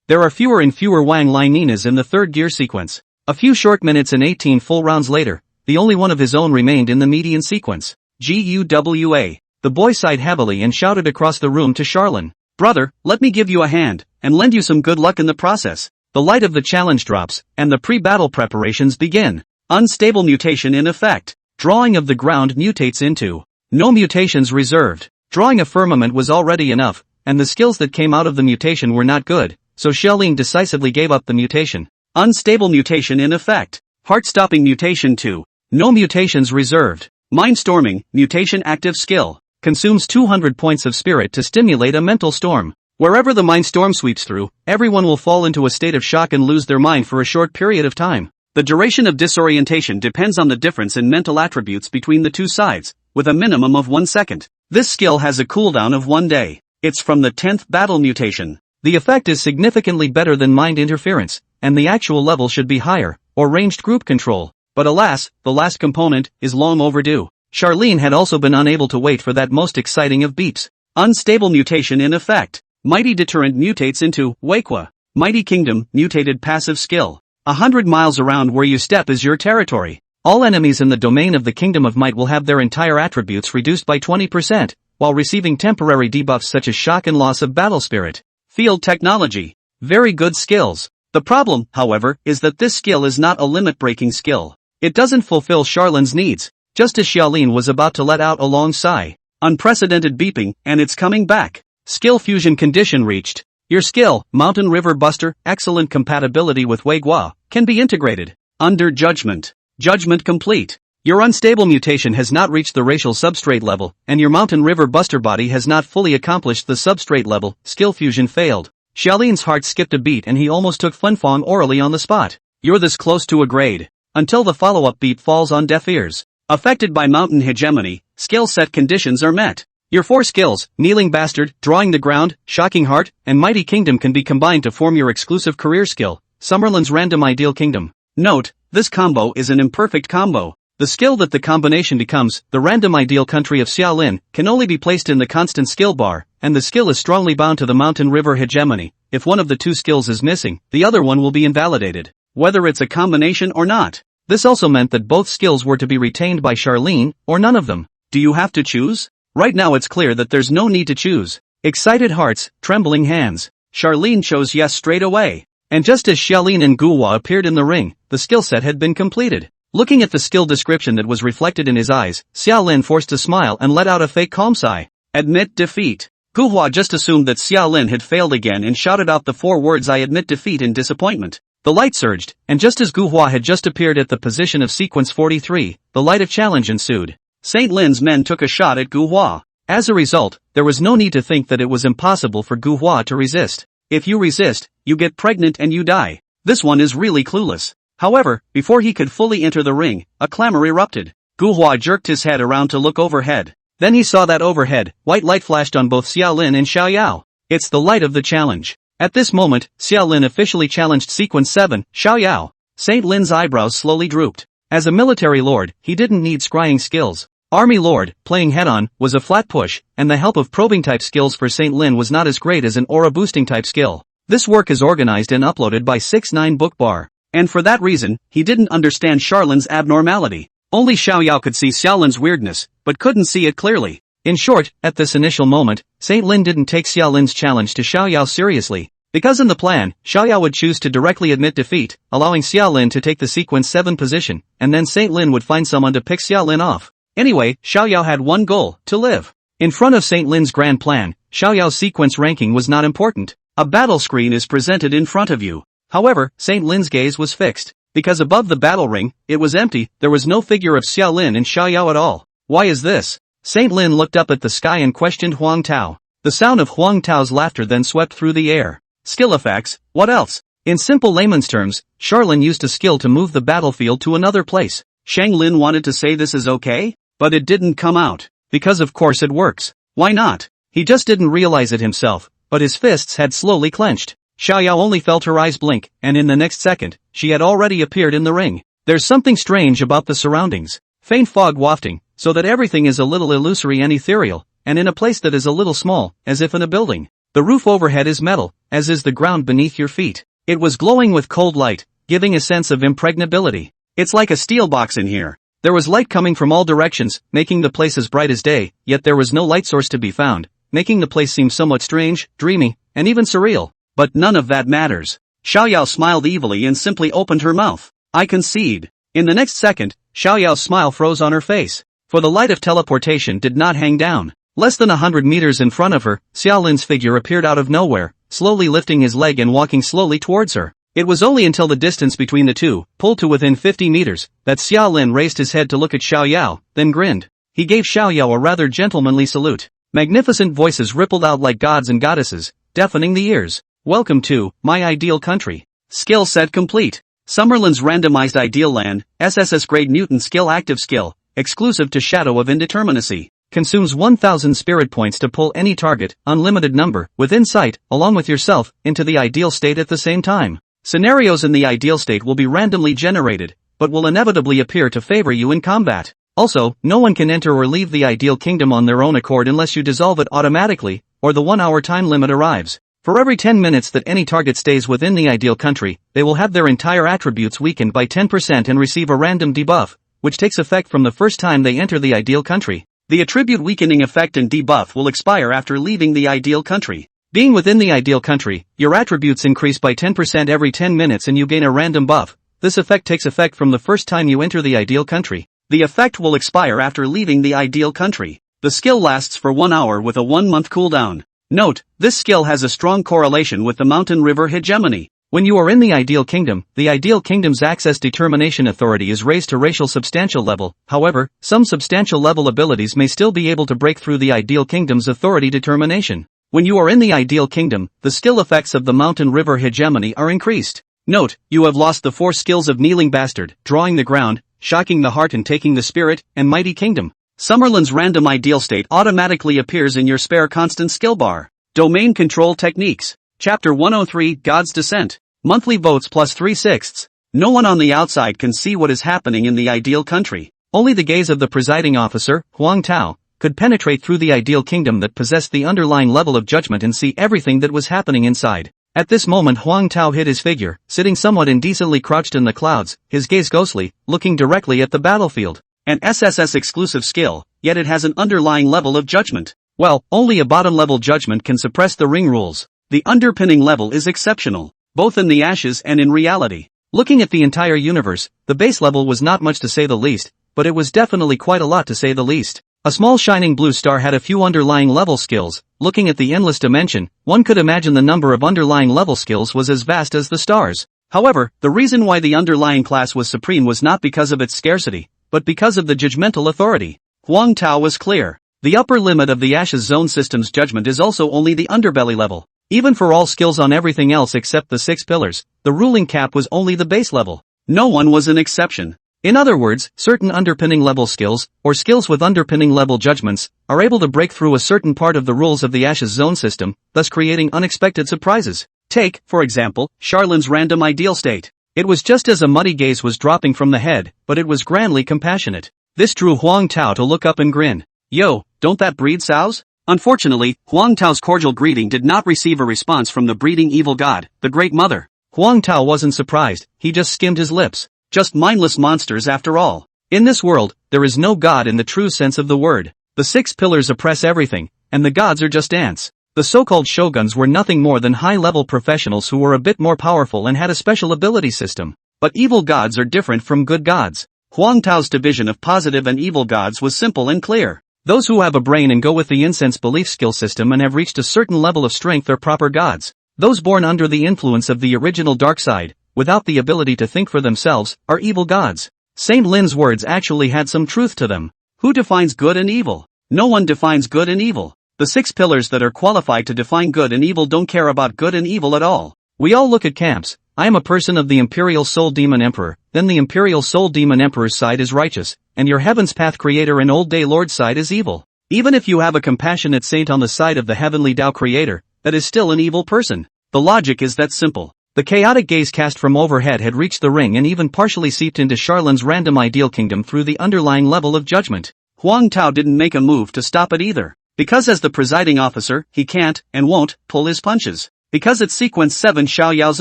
There are fewer and fewer Wang Lai Ninas in the third gear sequence. A few short minutes and 18 full rounds later, the only one of his own remained in the median sequence. GUWA. The boy sighed heavily and shouted across the room to Charlin. Brother, let me give you a hand, and lend you some good luck in the process. The light of the challenge drops, and the pre-battle preparations begin. Unstable mutation in effect. Drawing of the ground mutates into. No mutations reserved. Drawing a firmament was already enough, and the skills that came out of the mutation were not good, so Xiaolin decisively gave up the mutation. Unstable mutation in effect. Heart-stopping mutation to. No mutations reserved. Mindstorming, mutation active skill. Consumes 200 points of spirit to stimulate a mental storm. Wherever the mind storm sweeps through, everyone will fall into a state of shock and lose their mind for a short period of time. The duration of disorientation depends on the difference in mental attributes between the two sides, with a minimum of 1 second. This skill has a cooldown of 1 day. It's from the 10th battle mutation. The effect is significantly better than mind interference, and the actual level should be higher, or ranged group control. But alas, the last component is long overdue. Charlene had also been unable to wait for that most exciting of beeps. Unstable mutation in effect. Mighty Deterrent mutates into Wakwa. Mighty Kingdom mutated passive skill. 100 miles around where you step is your territory. All enemies in the domain of the Kingdom of Might will have their entire attributes reduced by 20%, while receiving temporary debuffs such as shock and loss of battle spirit. Field technology. Very good skills. The problem, however, is that this skill is not a limit-breaking skill. It doesn't fulfill Charlin's needs. Just as Xiaolin was about to let out a long sigh. Unprecedented beeping, and it's coming back. Skill fusion condition reached. Your skill, Mountain River Buster, excellent compatibility with Wei Guo, can be integrated. Under judgment. Judgment complete. Your unstable mutation has not reached the racial substrate level, and your Mountain River Buster body has not fully accomplished the substrate level. Skill fusion failed. Xiaolin's heart skipped a beat and he almost took Funfong orally on the spot. You're this close to a grade. Until the follow-up beat falls on deaf ears. Affected by mountain hegemony, skill set conditions are met. Your 4 skills, Kneeling Bastard, Drawing the Ground, Shocking Heart, and Mighty Kingdom can be combined to form your exclusive career skill, Summerlin's Random Ideal Kingdom. Note, this combo is an imperfect combo. The skill that the combination becomes, the Random Ideal Country of Xiaolin, can only be placed in the constant skill bar, and the skill is strongly bound to the Mountain River Hegemony. If one of the 2 skills is missing, the other one will be invalidated, whether it's a combination or not. This also meant that both skills were to be retained by Charlene, or none of them. Do you have to choose? Right now it's clear that there's no need to choose. Excited hearts, trembling hands. Charlene chose yes straight away. And just as Xiaolin and Guhua appeared in the ring, the skill set had been completed. Looking at the skill description that was reflected in his eyes, Xiaolin forced a smile and let out a fake calm sigh. Admit defeat. Guhua just assumed that Xiaolin had failed again and shouted out the 4 words I admit defeat in disappointment. The light surged, and just as Guhua had just appeared at the position of sequence 43, the light of challenge ensued. Saint Lin's men took a shot at Guhua. As a result, there was no need to think that it was impossible for Guhua to resist. If you resist, you get pregnant and you die. This one is really clueless. However, before he could fully enter the ring, a clamor erupted. Guhua jerked his head around to look overhead. Then he saw that overhead, white light flashed on both Xiaolin and Xiao Yao. It's the light of the challenge. At this moment, Xiaolin officially challenged sequence 7, Xiao Yao. Saint Lin's eyebrows slowly drooped. As a military lord, he didn't need scrying skills. Army Lord, playing head-on, was a flat push, and the help of probing-type skills for Saint Lin was not as great as an aura-boosting-type skill. This work is organized and uploaded by 6ix9ine Bookbar. And for that reason, he didn't understand Charlin's abnormality. Only Xiao Yao could see Xiaolin's weirdness, but couldn't see it clearly. In short, at this initial moment, Saint Lin didn't take Xia Lin's challenge to Xiaoyao seriously. Because in the plan, Xiaoyao would choose to directly admit defeat, allowing Xia Lin to take the sequence 7 position, and then Saint Lin would find someone to pick Xia Lin off. Anyway, Xiaoyao had one goal, to live. In front of Saint Lin's grand plan, Xiaoyao's sequence ranking was not important. A battle screen is presented in front of you. However, Saint Lin's gaze was fixed. Because above the battle ring, it was empty, there was no figure of Xia Lin and Xiaoyao at all. Why is this? Saint Lin looked up at the sky and questioned Huang Tao. The sound of Huang Tao's laughter then swept through the air. Skill effects, what else? In simple layman's terms, Charlin used a skill to move the battlefield to another place. Shang Lin wanted to say this is okay, but it didn't come out. Because of course it works. Why not? He just didn't realize it himself, but his fists had slowly clenched. Xiaoyao only felt her eyes blink, and in the next second, she had already appeared in the ring. There's something strange about the surroundings. Faint fog wafting, so that everything is a little illusory and ethereal, and in a place that is a little small, as if in a building. The roof overhead is metal, as is the ground beneath your feet. It was glowing with cold light, giving a sense of impregnability. It's like a steel box in here. There was light coming from all directions, making the place as bright as day, yet there was no light source to be found, making the place seem somewhat strange, dreamy, and even surreal. But none of that matters. Xiaoyao smiled evilly and simply opened her mouth. I concede. In the next second, Xiaoyao's smile froze on her face. For the light of teleportation did not hang down. Less than 100 meters in front of her, Xia Lin's figure appeared out of nowhere, slowly lifting his leg and walking slowly towards her. It was only until the distance between the two, pulled to within 50 meters, that Xia Lin raised his head to look at Xiaoyao, then grinned. He gave Xiaoyao a rather gentlemanly salute. Magnificent voices rippled out like gods and goddesses, deafening the ears. Welcome to my ideal country. Skill set complete. Summerlin's randomized ideal land, SSS grade mutant skill active skill, exclusive to Shadow of Indeterminacy. Consumes 1000 spirit points to pull any target, unlimited number, within sight, along with yourself, into the ideal state at the same time. Scenarios in the ideal state will be randomly generated, but will inevitably appear to favor you in combat. Also, no one can enter or leave the ideal kingdom on their own accord unless you dissolve it automatically, or the 1 hour time limit arrives. For every 10 minutes that any target stays within the ideal country, they will have their entire attributes weakened by 10% and receive a random debuff, which takes effect from the first time they enter the ideal country. The attribute weakening effect and debuff will expire after leaving the ideal country. Being within the ideal country, your attributes increase by 10% every 10 minutes and you gain a random buff. This effect takes effect from the first time you enter the ideal country. The effect will expire after leaving the ideal country. The skill lasts for 1 hour with a 1-month cooldown. Note, this skill has a strong correlation with the mountain river hegemony. When you are in the ideal kingdom, the ideal kingdom's access determination authority is raised to racial substantial level. However, some substantial level abilities may still be able to break through the ideal kingdom's authority determination. When you are in the ideal kingdom, the skill effects of the mountain river hegemony are increased. Note, you have lost the 4 skills of Kneeling Bastard, Drawing the Ground, Shocking the Heart and Taking the Spirit, and Mighty Kingdom. Summerlin's random ideal state automatically appears in your spare constant skill bar. Domain Control Techniques. Chapter 103, God's Descent. Monthly votes plus 3/6. No one on the outside can see what is happening in the ideal country. Only the gaze of the presiding officer, Huang Tao, could penetrate through the ideal kingdom that possessed the underlying level of judgment and see everything that was happening inside. At this moment Huang Tao hid his figure, sitting somewhat indecently crouched in the clouds, his gaze ghostly, looking directly at the battlefield. An SSS exclusive skill, yet it has an underlying level of judgment. Well, only a bottom-level judgment can suppress the ring rules. The underpinning level is exceptional, both in the ashes and in reality. Looking at the entire universe, the base level was not much to say the least, but it was definitely quite a lot to say the least. A small shining blue star had a few underlying level skills. Looking at the endless dimension, one could imagine the number of underlying level skills was as vast as the stars. However, the reason why the underlying class was supreme was not because of its scarcity, but because of the judgmental authority. Huang Tao was clear. The upper limit of the Ashes Zone system's judgment is also only the underbelly level. Even for all skills on everything else except the 6 pillars, the ruling cap was only the base level. No one was an exception. In other words, certain underpinning level skills, or skills with underpinning level judgments, are able to break through a certain part of the rules of the Ashes Zone system, thus creating unexpected surprises. Take, for example, Charlin's random ideal state. It was just as a muddy gaze was dropping from the head, but it was grandly compassionate. This drew Huang Tao to look up and grin. Yo, don't that breed sows? Unfortunately, Huang Tao's cordial greeting did not receive a response from the breeding evil god, the Great Mother. Huang Tao wasn't surprised, he just skimmed his lips. Just mindless monsters after all. In this world, there is no god in the true sense of the word. The 6 pillars oppress everything, and the gods are just ants. The so-called shoguns were nothing more than high-level professionals who were a bit more powerful and had a special ability system. But evil gods are different from good gods. Huang Tao's division of positive and evil gods was simple and clear. Those who have a brain and go with the incense belief skill system and have reached a certain level of strength are proper gods. Those born under the influence of the original dark side, without the ability to think for themselves, are evil gods. Saint Lin's words actually had some truth to them. Who defines good and evil? No one defines good and evil. The 6 pillars that are qualified to define good and evil don't care about good and evil at all. We all look at camps. I am a person of the Imperial Soul Demon Emperor, then the Imperial Soul Demon Emperor's side is righteous, and your Heaven's Path Creator and Old Day Lord's side is evil. Even if you have a compassionate saint on the side of the Heavenly Tao Creator, that is still an evil person. The logic is that simple. The chaotic gaze cast from overhead had reached the ring and even partially seeped into Charlin's random ideal kingdom through the underlying level of judgment. Huang Tao didn't make a move to stop it either. Because as the presiding officer, he can't, and won't, pull his punches. Because it's sequence 7 Xiao Yao's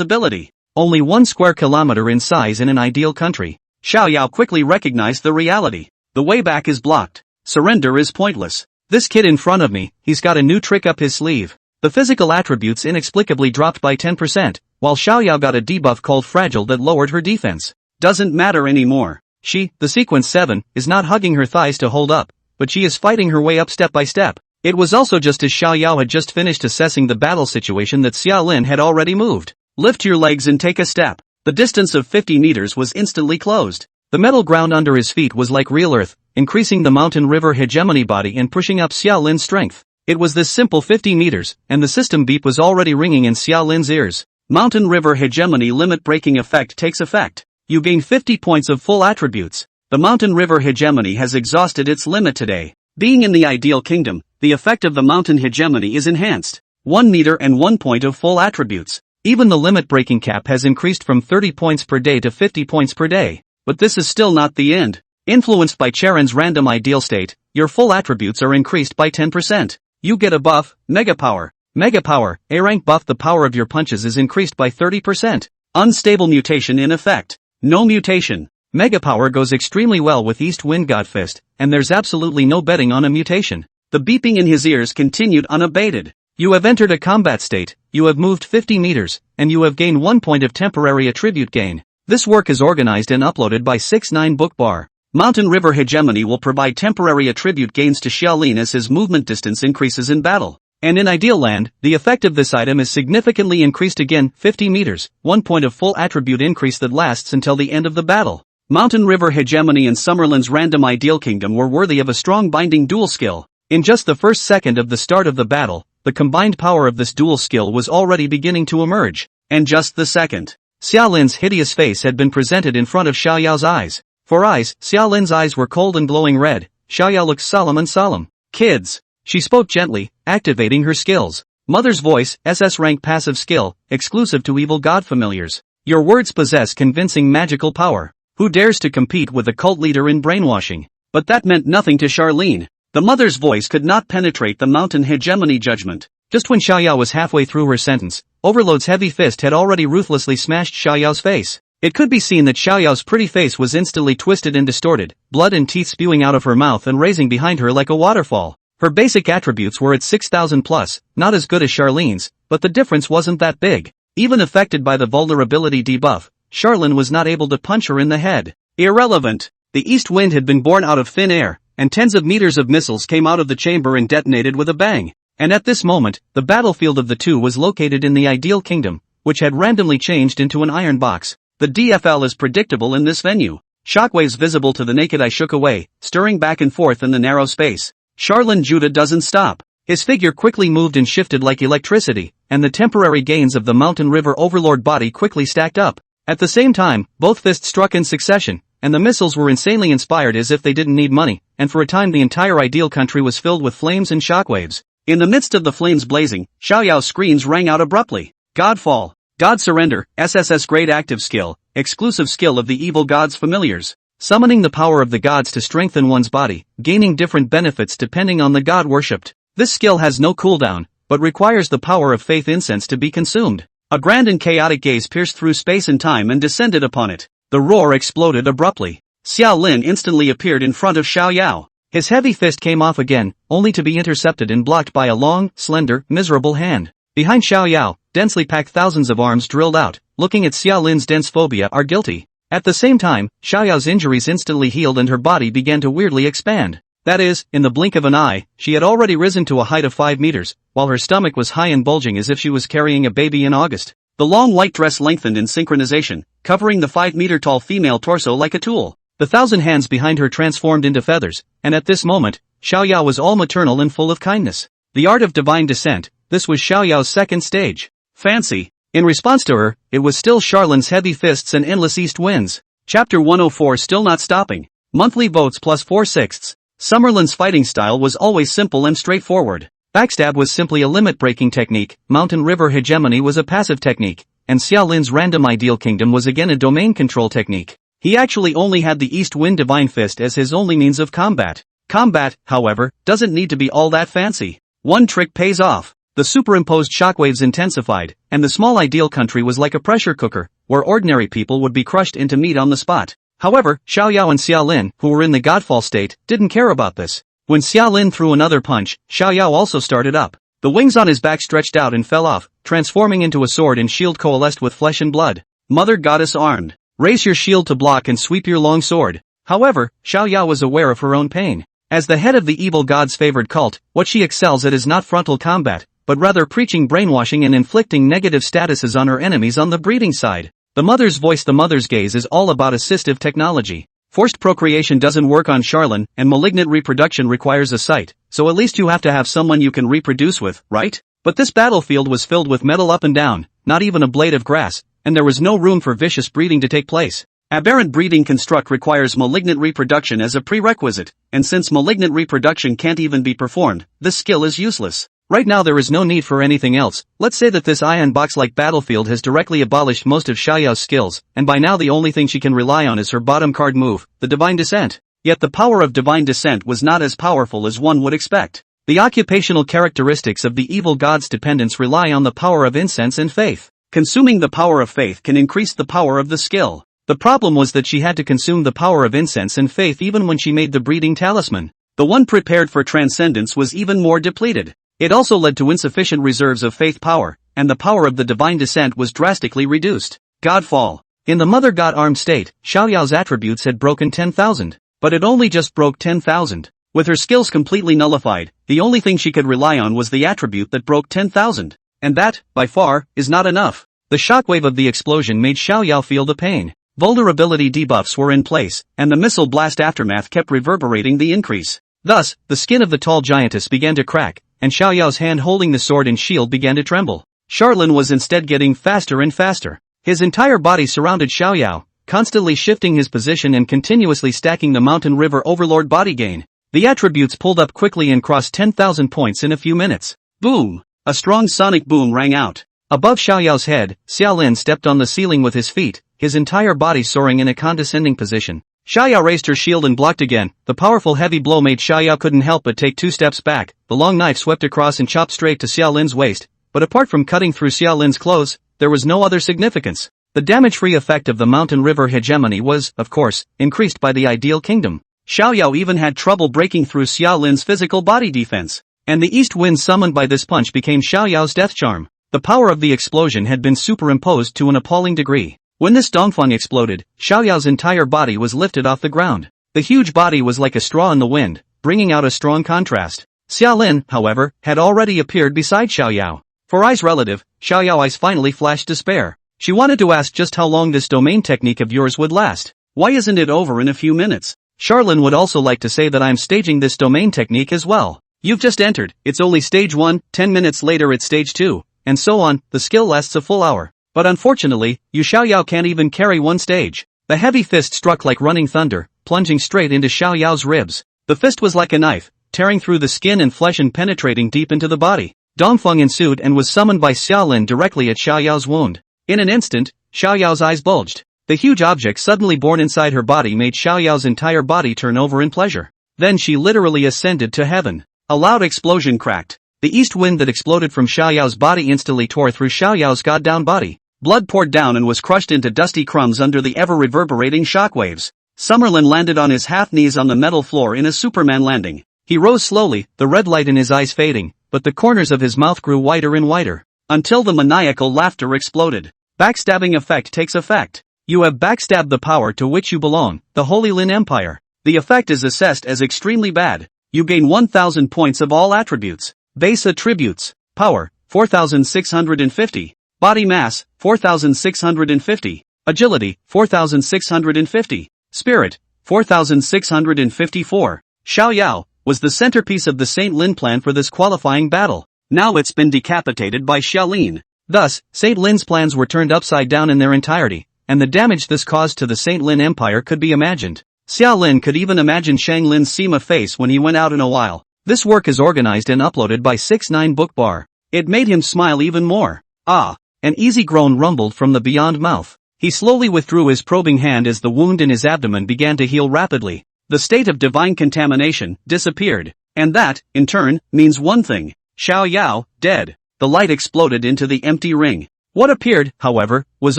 ability. Only 1 square kilometer in size in an ideal country. Xiao Yao quickly recognized the reality. The way back is blocked. Surrender is pointless. This kid in front of me, he's got a new trick up his sleeve. The physical attributes inexplicably dropped by 10%, while Xiao Yao got a debuff called Fragile that lowered her defense. Doesn't matter anymore. She, the sequence 7, is not hugging her thighs to hold up, but she is fighting her way up step by step. It was also just as Xiao Yao had just finished assessing the battle situation that Xia Lin had already moved. Lift your legs and take a step. The distance of 50 meters was instantly closed. The metal ground under his feet was like real earth, increasing the mountain river hegemony body and pushing up Xia Lin's strength. It was this simple 50 meters, and the system beep was already ringing in Xia Lin's ears. Mountain river hegemony limit breaking effect takes effect. You gain 50 points of full attributes. The mountain river hegemony has exhausted its limit today. Being in the ideal kingdom, the effect of the mountain hegemony is enhanced. 1 meter and 1 point of full attributes. Even the limit breaking cap has increased from 30 points per day to 50 points per day. But this is still not the end. Influenced by Charon's random ideal state, your full attributes are increased by 10%. You get a buff, Mega Power. Mega Power, A rank buff. The power of your punches is increased by 30%. Unstable mutation in effect. No mutation. Mega Power goes extremely well with East Wind God Fist, and there's absolutely no betting on a mutation. The beeping in his ears continued unabated. You have entered a combat state, you have moved 50 meters, and you have gained 1 point of temporary attribute gain. This work is organized and uploaded by 6-9 Bookbar. Mountain River Hegemony will provide temporary attribute gains to Xiaolin as his movement distance increases in battle. And in Ideal Land, the effect of this item is significantly increased again, 50 meters, 1 point of full attribute increase that lasts until the end of the battle. Mountain River Hegemony and Summerland's Random Ideal Kingdom were worthy of a strong binding dual skill. In just the first second of the start of the battle, the combined power of this dual skill was already beginning to emerge. And just the second. Xiaolin's hideous face had been presented in front of Xiao Yao's eyes. For eyes, Xiaolin's eyes were cold and glowing red. Xiao Yao looked solemn and solemn. Kids. She spoke gently, activating her skills. Mother's voice, SS rank passive skill, exclusive to evil god familiars. Your words possess convincing magical power. Who dares to compete with a cult leader in brainwashing? But that meant nothing to Charlene. The mother's voice could not penetrate the mountain hegemony judgment. Just when Xiao Yao was halfway through her sentence, Overload's heavy fist had already ruthlessly smashed Xiao Yao's face. It could be seen that Xiao Yao's pretty face was instantly twisted and distorted, blood and teeth spewing out of her mouth and raising behind her like a waterfall. Her basic attributes were at 6,000 plus, not as good as Charlene's, but the difference wasn't that big. Even affected by the vulnerability debuff, Charlene was not able to punch her in the head. Irrelevant. The east wind had been born out of thin air, and tens of meters of missiles came out of the chamber and detonated with a bang. And at this moment, the battlefield of the two was located in the ideal kingdom, which had randomly changed into an iron box. The DFL is predictable in this venue. Shockwaves visible to the naked eye shook away, stirring back and forth in the narrow space. Charlene Judah doesn't stop. His figure quickly moved and shifted like electricity, and the temporary gains of the Mountain River Overlord body quickly stacked up. At the same time, both fists struck in succession, and the missiles were insanely inspired as if they didn't need money, and for a time the entire ideal country was filled with flames and shockwaves. In the midst of the flames blazing, Xiao Yao's screams rang out abruptly. Godfall. God Surrender, SSS Great Active Skill, exclusive skill of the evil gods familiars. Summoning the power of the gods to strengthen one's body, gaining different benefits depending on the god worshipped. This skill has no cooldown, but requires the power of faith incense to be consumed. A grand and chaotic gaze pierced through space and time and descended upon it. The roar exploded abruptly. Xiao Lin instantly appeared in front of Xiao Yao. His heavy fist came off again, only to be intercepted and blocked by a long, slender, miserable hand. Behind Xiao Yao, densely packed thousands of arms drilled out, looking at Xia Lin's dense phobia are guilty. At the same time, Xiao Yao's injuries instantly healed and her body began to weirdly expand. That is, in the blink of an eye, she had already risen to a height of 5 meters, while her stomach was high and bulging as if she was carrying a baby in August. The long white dress lengthened in synchronization, covering the 5-meter-tall female torso like a tool. The 1,000 hands behind her transformed into feathers, and at this moment, Xiao Yao was all maternal and full of kindness. The art of divine descent, this was Xiao Yao's second stage. Fancy. In response to her, it was still Charlin's heavy fists and endless east winds. Chapter 104 Still not stopping. Monthly votes plus 4/6. Summerlin's fighting style was always simple and straightforward. Backstab was simply a limit-breaking technique, Mountain River Hegemony was a passive technique, and Xiao Lin's Random Ideal Kingdom was again a domain control technique. He actually only had the East Wind Divine Fist as his only means of combat. Combat, however, doesn't need to be all that fancy. One trick pays off. The superimposed shockwaves intensified, and the small ideal country was like a pressure cooker, where ordinary people would be crushed into meat on the spot. However, Xiao Yao and Xia Lin, who were in the godfall state, didn't care about this. When Xia Lin threw another punch, Xiao Yao also started up. The wings on his back stretched out and fell off, transforming into a sword and shield coalesced with flesh and blood. Mother Goddess armed. Raise your shield to block and sweep your long sword. However, Xiao Yao was aware of her own pain. As the head of the evil god's favored cult, what she excels at is not frontal combat, but rather preaching brainwashing and inflicting negative statuses on her enemies on the breeding side. The mother's voice, the mother's gaze is all about assistive technology. Forced procreation doesn't work on Charlin, and malignant reproduction requires a site, so at least you have to have someone you can reproduce with, right? But this battlefield was filled with metal up and down, not even a blade of grass, and there was no room for vicious breeding to take place. Aberrant breeding construct requires malignant reproduction as a prerequisite, and since malignant reproduction can't even be performed, this skill is useless. Right now there is no need for anything else. Let's say that this iron box-like battlefield has directly abolished most of Xiao Yao's skills, and by now the only thing she can rely on is her bottom card move, the Divine Descent. Yet the power of Divine Descent was not as powerful as one would expect. The occupational characteristics of the evil god's dependents rely on the power of incense and faith. Consuming the power of faith can increase the power of the skill. The problem was that she had to consume the power of incense and faith even when she made the breeding talisman. The one prepared for transcendence was even more depleted. It also led to insufficient reserves of faith power, and the power of the Divine Descent was drastically reduced. Godfall. In the Mother God armed state, Xiao Yao's attributes had broken 10,000, but it only just broke 10,000. With her skills completely nullified, the only thing she could rely on was the attribute that broke 10,000. And that, by far, is not enough. The shockwave of the explosion made Xiao Yao feel the pain. Vulnerability debuffs were in place, and the missile blast aftermath kept reverberating the increase. Thus, the skin of the tall giantess began to crack, and Xiao Yao's hand holding the sword and shield began to tremble. Charlin was instead getting faster and faster. His entire body surrounded Xiao Yao, constantly shifting his position and continuously stacking the Mountain River Overlord body gain. The attributes pulled up quickly and crossed 10,000 points in a few minutes. Boom! A strong sonic boom rang out. Above Xiao Yao's head, Xia Lin stepped on the ceiling with his feet, his entire body soaring in a condescending position. Xiao Yao raised her shield and blocked again. The powerful heavy blow made Xiao Yao couldn't help but take 2 steps back. The long knife swept across and chopped straight to Xia Lin's waist, but apart from cutting through Xia Lin's clothes, there was no other significance. The damage-free effect of the Mountain River Hegemony was, of course, increased by the Ideal Kingdom. Xiao Yao even had trouble breaking through Xia Lin's physical body defense. And the east wind summoned by this punch became Xiao Yao's death charm. The power of the explosion had been superimposed to an appalling degree. When this dongfang exploded, Xiao Yao's entire body was lifted off the ground. The huge body was like a straw in the wind, bringing out a strong contrast. Xia Lin, however, had already appeared beside Xiao Yao. For Ai's relative, Xiao Yao's eyes finally flashed despair. She wanted to ask just how long this domain technique of yours would last. Why isn't it over in a few minutes? Charlin would also like to say that I'm staging this domain technique as well. You've just entered, it's only stage 1, 10 minutes later it's stage 2, and so on, the skill lasts a full hour. But unfortunately, you Xiao Yao can't even carry one stage. The heavy fist struck like running thunder, plunging straight into Xiao Yao's ribs. The fist was like a knife, tearing through the skin and flesh and penetrating deep into the body. Dongfeng ensued and was summoned by Xia Lin directly at Xiao Yao's wound. In an instant, Xiao Yao's eyes bulged. The huge object suddenly born inside her body made Xiao Yao's entire body turn over in pleasure. Then she literally ascended to heaven. A loud explosion cracked. The east wind that exploded from Xiao Yao's body instantly tore through Xiao Yao's god-down body. Blood poured down and was crushed into dusty crumbs under the ever-reverberating shockwaves. Summerlin landed on his half-knees on the metal floor in a Superman landing. He rose slowly, the red light in his eyes fading, but the corners of his mouth grew whiter and whiter, until the maniacal laughter exploded. Backstabbing effect takes effect. You have backstabbed the power to which you belong, the Holy Lin Empire. The effect is assessed as extremely bad. You gain 1000 points of all attributes. Base attributes. Power, 4650. Body mass, 4650. Agility, 4650. Spirit, 4654. Xiao Yao was the centerpiece of the Saint Lin plan for this qualifying battle. Now it's been decapitated by Xiaolin. Thus, Saint Lin's plans were turned upside down in their entirety, and the damage this caused to the Saint Lin Empire could be imagined. Xiao Lin could even imagine Shang Lin's Sima face when he went out in a while. This work is organized and uploaded by 69 Bookbar. It made him smile even more. Ah! An easy groan rumbled from the beyond mouth. He slowly withdrew his probing hand as the wound in his abdomen began to heal rapidly. The state of divine contamination disappeared. And that, in turn, means one thing. Xiao Yao, dead. The light exploded into the empty ring. What appeared, however, was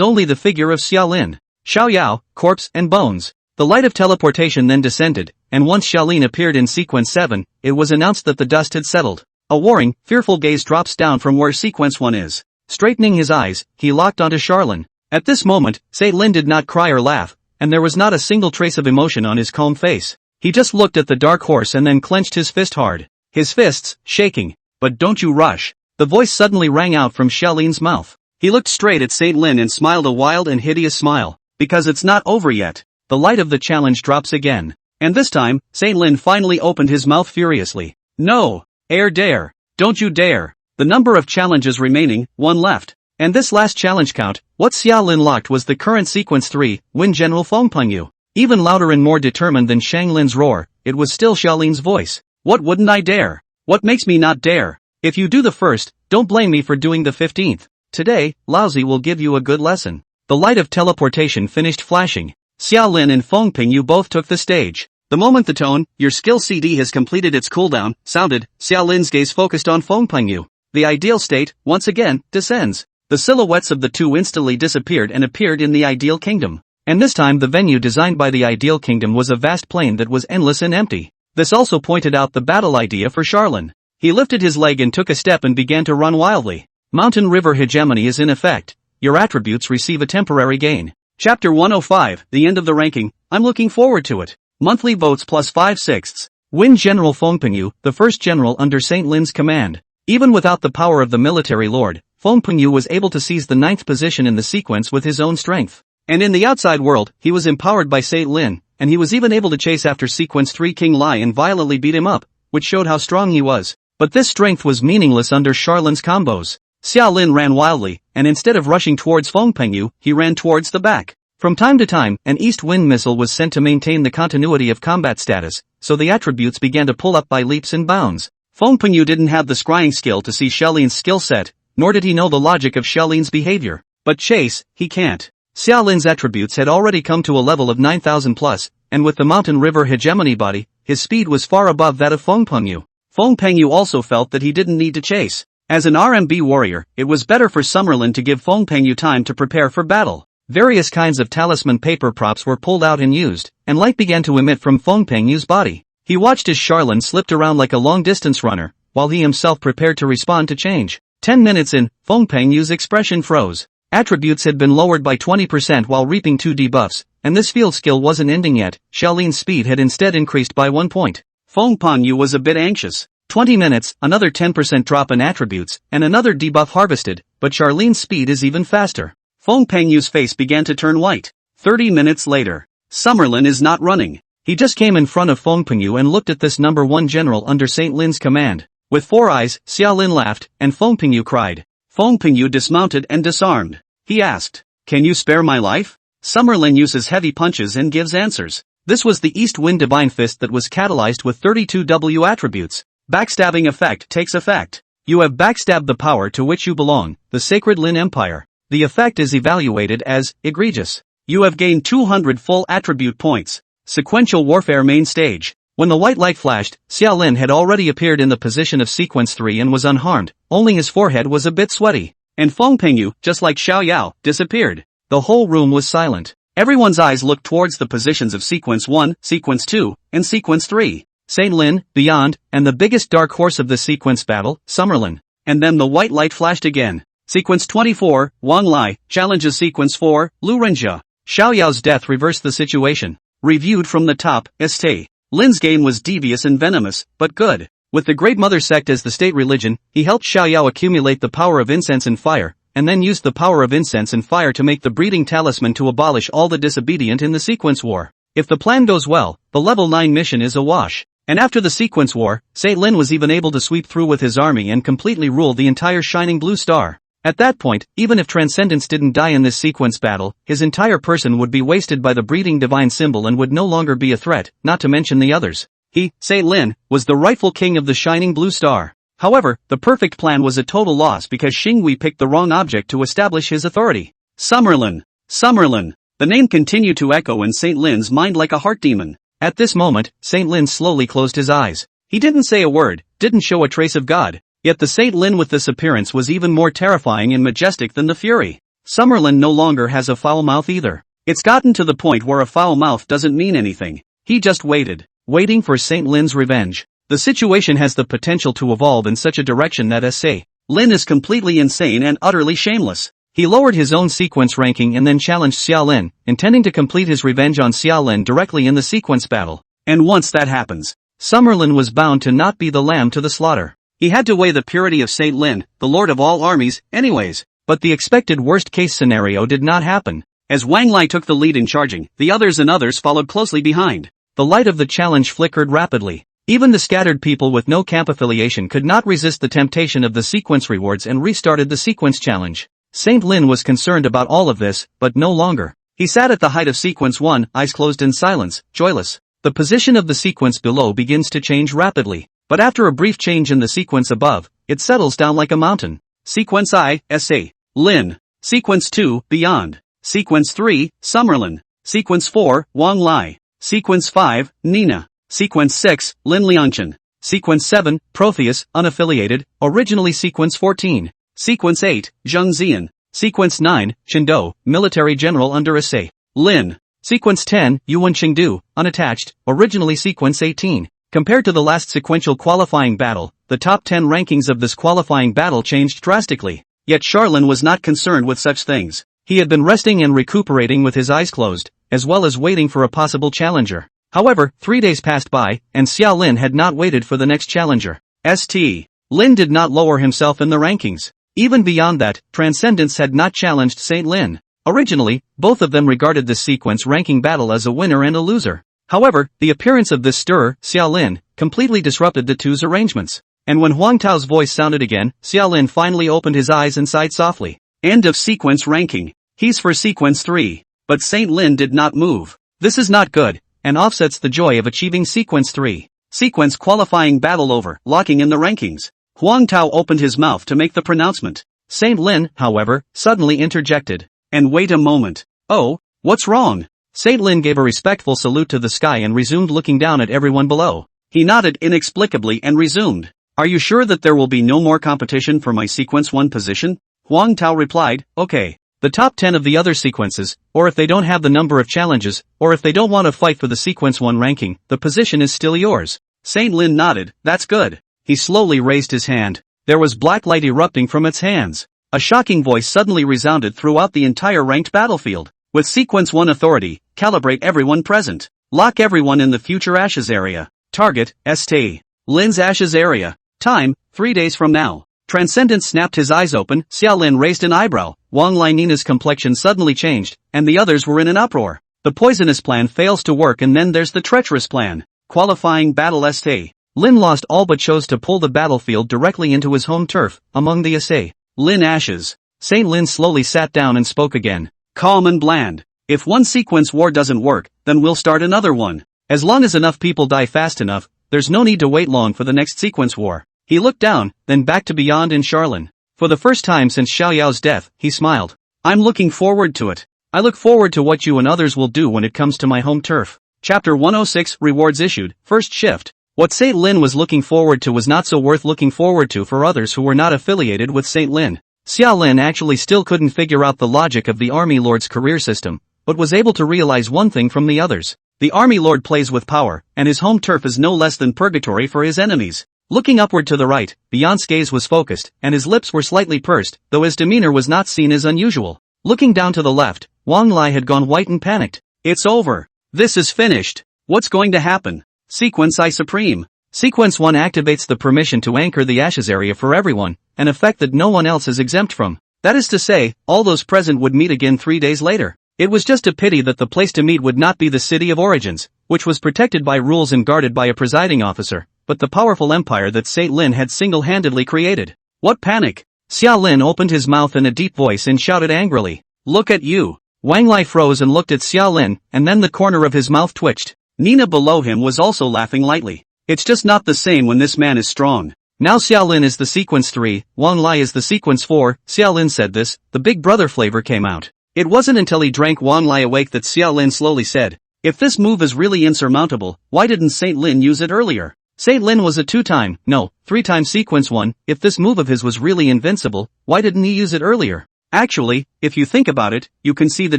only the figure of Xiaolin. Xiao Yao, corpse and bones. The light of teleportation then descended, and once Xiaolin appeared in sequence 7, it was announced that the dust had settled. A warring, fearful gaze drops down from where sequence 1 is. Straightening his eyes, he locked onto Charlin. At this moment, Saint Lin did not cry or laugh, and there was not a single trace of emotion on his calm face. He just looked at the dark horse and then clenched his fist hard. His fists, shaking. But don't you rush. The voice suddenly rang out from Xiaolin's mouth. He looked straight at Saint Lin and smiled a wild and hideous smile. Because it's not over yet. The light of the challenge drops again. And this time, Saint Lin finally opened his mouth furiously. No! Dare! Don't you dare! The number of challenges remaining, 1 left. And this last challenge count, what Xiaolin locked was the current sequence 3, Win General Fengpengyu. Even louder and more determined than Shang Lin's roar, it was still Xiaolin's voice. What wouldn't I dare? What makes me not dare? If you do the first, don't blame me for doing the 15th. Today, Lousy will give you a good lesson. The light of teleportation finished flashing. Xiaolin and Fengpengyu both took the stage. The moment the tone, your skill CD has completed its cooldown, sounded, Xiaolin's gaze focused on Fengpengyu. The ideal state, once again, descends. The silhouettes of the two instantly disappeared and appeared in the ideal kingdom. And this time the venue designed by the ideal kingdom was a vast plain that was endless and empty. This also pointed out the battle idea for Charlin. He lifted his leg and took a step and began to run wildly. Mountain River Hegemony is in effect. Your attributes receive a temporary gain. Chapter 105, the end of the ranking. I'm looking forward to it. Monthly votes plus 5/6. Win General Fengpengyu, the first general under Saint Lin's command. Even without the power of the military lord, Fengpengyu was able to seize the 9th position in the sequence with his own strength. And in the outside world, he was empowered by Saint Lin, and he was even able to chase after sequence 3 King Lai and violently beat him up, which showed how strong he was. But this strength was meaningless under Charlin's combos. Xiaolin ran wildly, and instead of rushing towards Fengpengyu, he ran towards the back. From time to time, an east wind missile was sent to maintain the continuity of combat status, so the attributes began to pull up by leaps and bounds. Fengpengyu didn't have the scrying skill to see Xiaolin's skill set, nor did he know the logic of Xiaolin's behavior. But chase, he can't. Xiaolin's attributes had already come to a level of 9,000 plus, and with the Mountain River Hegemony body, his speed was far above that of Fengpengyu. Fengpengyu also felt that he didn't need to chase. As an RMB warrior, it was better for Summerlin to give Fengpengyu time to prepare for battle. Various kinds of talisman paper props were pulled out and used, and light began to emit from Fengpengyu's body. He watched as Charlin slipped around like a long-distance runner, while he himself prepared to respond to change. 10 minutes in, Fengpengyu's expression froze. Attributes had been lowered by 20% while reaping 2 debuffs, and this field skill wasn't ending yet. Xiaolin's speed had instead increased by 1 point. Fengpengyu was a bit anxious. 20 minutes, another 10% drop in attributes, and another debuff harvested, but Charlin's speed is even faster. Fengpengyu's face began to turn white. 30 minutes later. Summerlin is not running. He just came in front of Fengpengyu and looked at this number 1 general under Saint Lin's command. With 4 eyes, Xiaolin laughed, and Fengpengyu cried. Fengpengyu dismounted and disarmed. He asked, "Can you spare my life?" Summerlin uses heavy punches and gives answers. This was the East Wind Divine Fist that was catalyzed with 32 W attributes. Backstabbing effect takes effect. You have backstabbed the power to which you belong, the Sacred Lin Empire. The effect is evaluated as egregious. You have gained 200 full attribute points. Sequential Warfare Main Stage. When the white light flashed, Xiaolin had already appeared in the position of sequence 3 and was unharmed, only his forehead was a bit sweaty. And Fengpengyu, just like Xiao Yao, disappeared. The whole room was silent. Everyone's eyes looked towards the positions of Sequence 1, Sequence 2, and Sequence 3. Saint Lin, Beyond, and the biggest dark horse of this sequence battle, Summerlin. And then the white light flashed again. Sequence 24, Wang Lai, challenges Sequence 4, Lu Renjia. Xiao Yao's death reversed the situation. Reviewed from the top, St. Lin's game was devious and venomous, but good. With the Great Mother sect as the state religion, he helped Xiao Yao accumulate the power of incense and fire, and then used the power of incense and fire to make the breeding talisman to abolish all the disobedient in the sequence war. If the plan goes well, the level 9 mission is a wash. And after the sequence war, Saint Lin was even able to sweep through with his army and completely rule the entire Shining Blue Star. At that point, even if Transcendence didn't die in this sequence battle, his entire person would be wasted by the breeding divine symbol and would no longer be a threat, not to mention the others. He, Saint Lin, was the rightful king of the Shining Blue Star. However, the perfect plan was a total loss because Xingwei picked the wrong object to establish his authority. Summerlin. Summerlin. The name continued to echo in Saint Lin's mind like a heart demon. At this moment, Saint Lin slowly closed his eyes. He didn't say a word, didn't show a trace of God. Yet the Saint Lin with this appearance was even more terrifying and majestic than the Fury. Summerlin no longer has a foul mouth either. It's gotten to the point where a foul mouth doesn't mean anything. He just waited, waiting for Saint Lin's revenge. The situation has the potential to evolve in such a direction that Saint Lin is completely insane and utterly shameless. He lowered his own sequence ranking and then challenged Xiao Lin, intending to complete his revenge on Xiao Lin directly in the sequence battle. And once that happens, Summerlin was bound to not be the lamb to the slaughter. He had to weigh the purity of Saint Lin, the lord of all armies, anyways. But the expected worst-case scenario did not happen. As Wang Lai took the lead in charging, the others followed closely behind. The light of the challenge flickered rapidly. Even the scattered people with no camp affiliation could not resist the temptation of the sequence rewards and restarted the sequence challenge. Saint Lin was concerned about all of this, but no longer. He sat at the height of Sequence 1, eyes closed in silence, joyless. The position of the sequence below begins to change rapidly, but after a brief change in the sequence above, it settles down like a mountain. Sequence I, Saint Lin. Sequence 2, Beyond. Sequence 3, Summerlin. Sequence 4, Wang Lai. Sequence 5, Nina. Sequence 6, Lin Liangchen. Sequence 7, Protheus, unaffiliated, originally Sequence 14. Sequence 8, Zheng Zian. Sequence 9, Chengdu, military general under Saint Lin. Sequence 10, Yuan Chengdu, unattached, originally Sequence 18. Compared to the last sequential qualifying battle, the top 10 rankings of this qualifying battle changed drastically. Yet Charlin was not concerned with such things. He had been resting and recuperating with his eyes closed, as well as waiting for a possible challenger. However, 3 days passed by, and Xiao Lin had not waited for the next challenger. St. Lin did not lower himself in the rankings. Even beyond that, Transcendence had not challenged Saint Lin. Originally, both of them regarded this sequence ranking battle as a winner and a loser. However, the appearance of this stirrer, Xiao Lin, completely disrupted the two's arrangements. And when Huang Tao's voice sounded again, Xiao Lin finally opened his eyes and sighed softly. End of sequence ranking. He's for Sequence 3. But Saint Lin did not move. This is not good, and offsets the joy of achieving Sequence 3. Sequence qualifying battle over, locking in the rankings. Huang Tao opened his mouth to make the pronouncement. Saint Lin, however, suddenly interjected. And wait a moment. Oh, what's wrong? Saint Lin gave a respectful salute to the sky and resumed looking down at everyone below. He nodded inexplicably and resumed. Are you sure that there will be no more competition for my Sequence 1 position? Huang Tao replied, okay. The top 10 of the other sequences, or if they don't have the number of challenges, or if they don't want to fight for the Sequence 1 ranking, the position is still yours. Saint Lin nodded, that's good. He slowly raised his hand. There was black light erupting from its hands. A shocking voice suddenly resounded throughout the entire ranked battlefield. With Sequence 1 authority, calibrate everyone present. Lock everyone in the future Ashes area. Target, St. Lin's Ashes area. Time, 3 days from now. Transcendence snapped his eyes open, Xiao Lin raised an eyebrow, Wang Lai Nina's complexion suddenly changed, and the others were in an uproar. The poisonous plan fails to work and then there's the treacherous plan. Qualifying battle St. Lin lost all but chose to pull the battlefield directly into his home turf, among the St. Lin Ashes. Saint Lin slowly sat down and spoke again. Calm and bland. If one sequence war doesn't work, then we'll start another one. As long as enough people die fast enough, there's no need to wait long for the next sequence war. He looked down, then back to Beyond and Charlin. For the first time since Xiao Yao's death, he smiled. I'm looking forward to it. I look forward to what you and others will do when it comes to my home turf. Chapter 106, Rewards Issued, First Shift. What Saint Lin was looking forward to was not so worth looking forward to for others who were not affiliated with Saint Lin. Xiao Lin actually still couldn't figure out the logic of the Army Lord's career system, but was able to realize one thing from the others. The army lord plays with power, and his home turf is no less than purgatory for his enemies. Looking upward to the right, Beyond's gaze was focused, and his lips were slightly pursed, though his demeanor was not seen as unusual. Looking down to the left, Wang Lai had gone white and panicked. It's over. This is finished. What's going to happen? Sequence I Supreme. Sequence 1 activates the permission to anchor the ashes area for everyone, an effect that no one else is exempt from. That is to say, all those present would meet again 3 days later. It was just a pity that the place to meet would not be the city of origins, which was protected by rules and guarded by a presiding officer, but the powerful empire that Saint Lin had single-handedly created. What panic! Xia Lin opened his mouth in a deep voice and shouted angrily. Look at you! Wang Lai froze and looked at Xia Lin, and then the corner of his mouth twitched. Nina below him was also laughing lightly. It's just not the same when this man is strong. Now Xia Lin is the sequence 3, Wang Lai is the sequence 4, Xia Lin said this, the big brother flavor came out. It wasn't until he drank Wang Lai awake that Xia Lin slowly said, if this move is really insurmountable, why didn't Saint Lin use it earlier? Saint Lin was a 3-time sequence 1, if this move of his was really invincible, why didn't he use it earlier? Actually, if you think about it, you can see the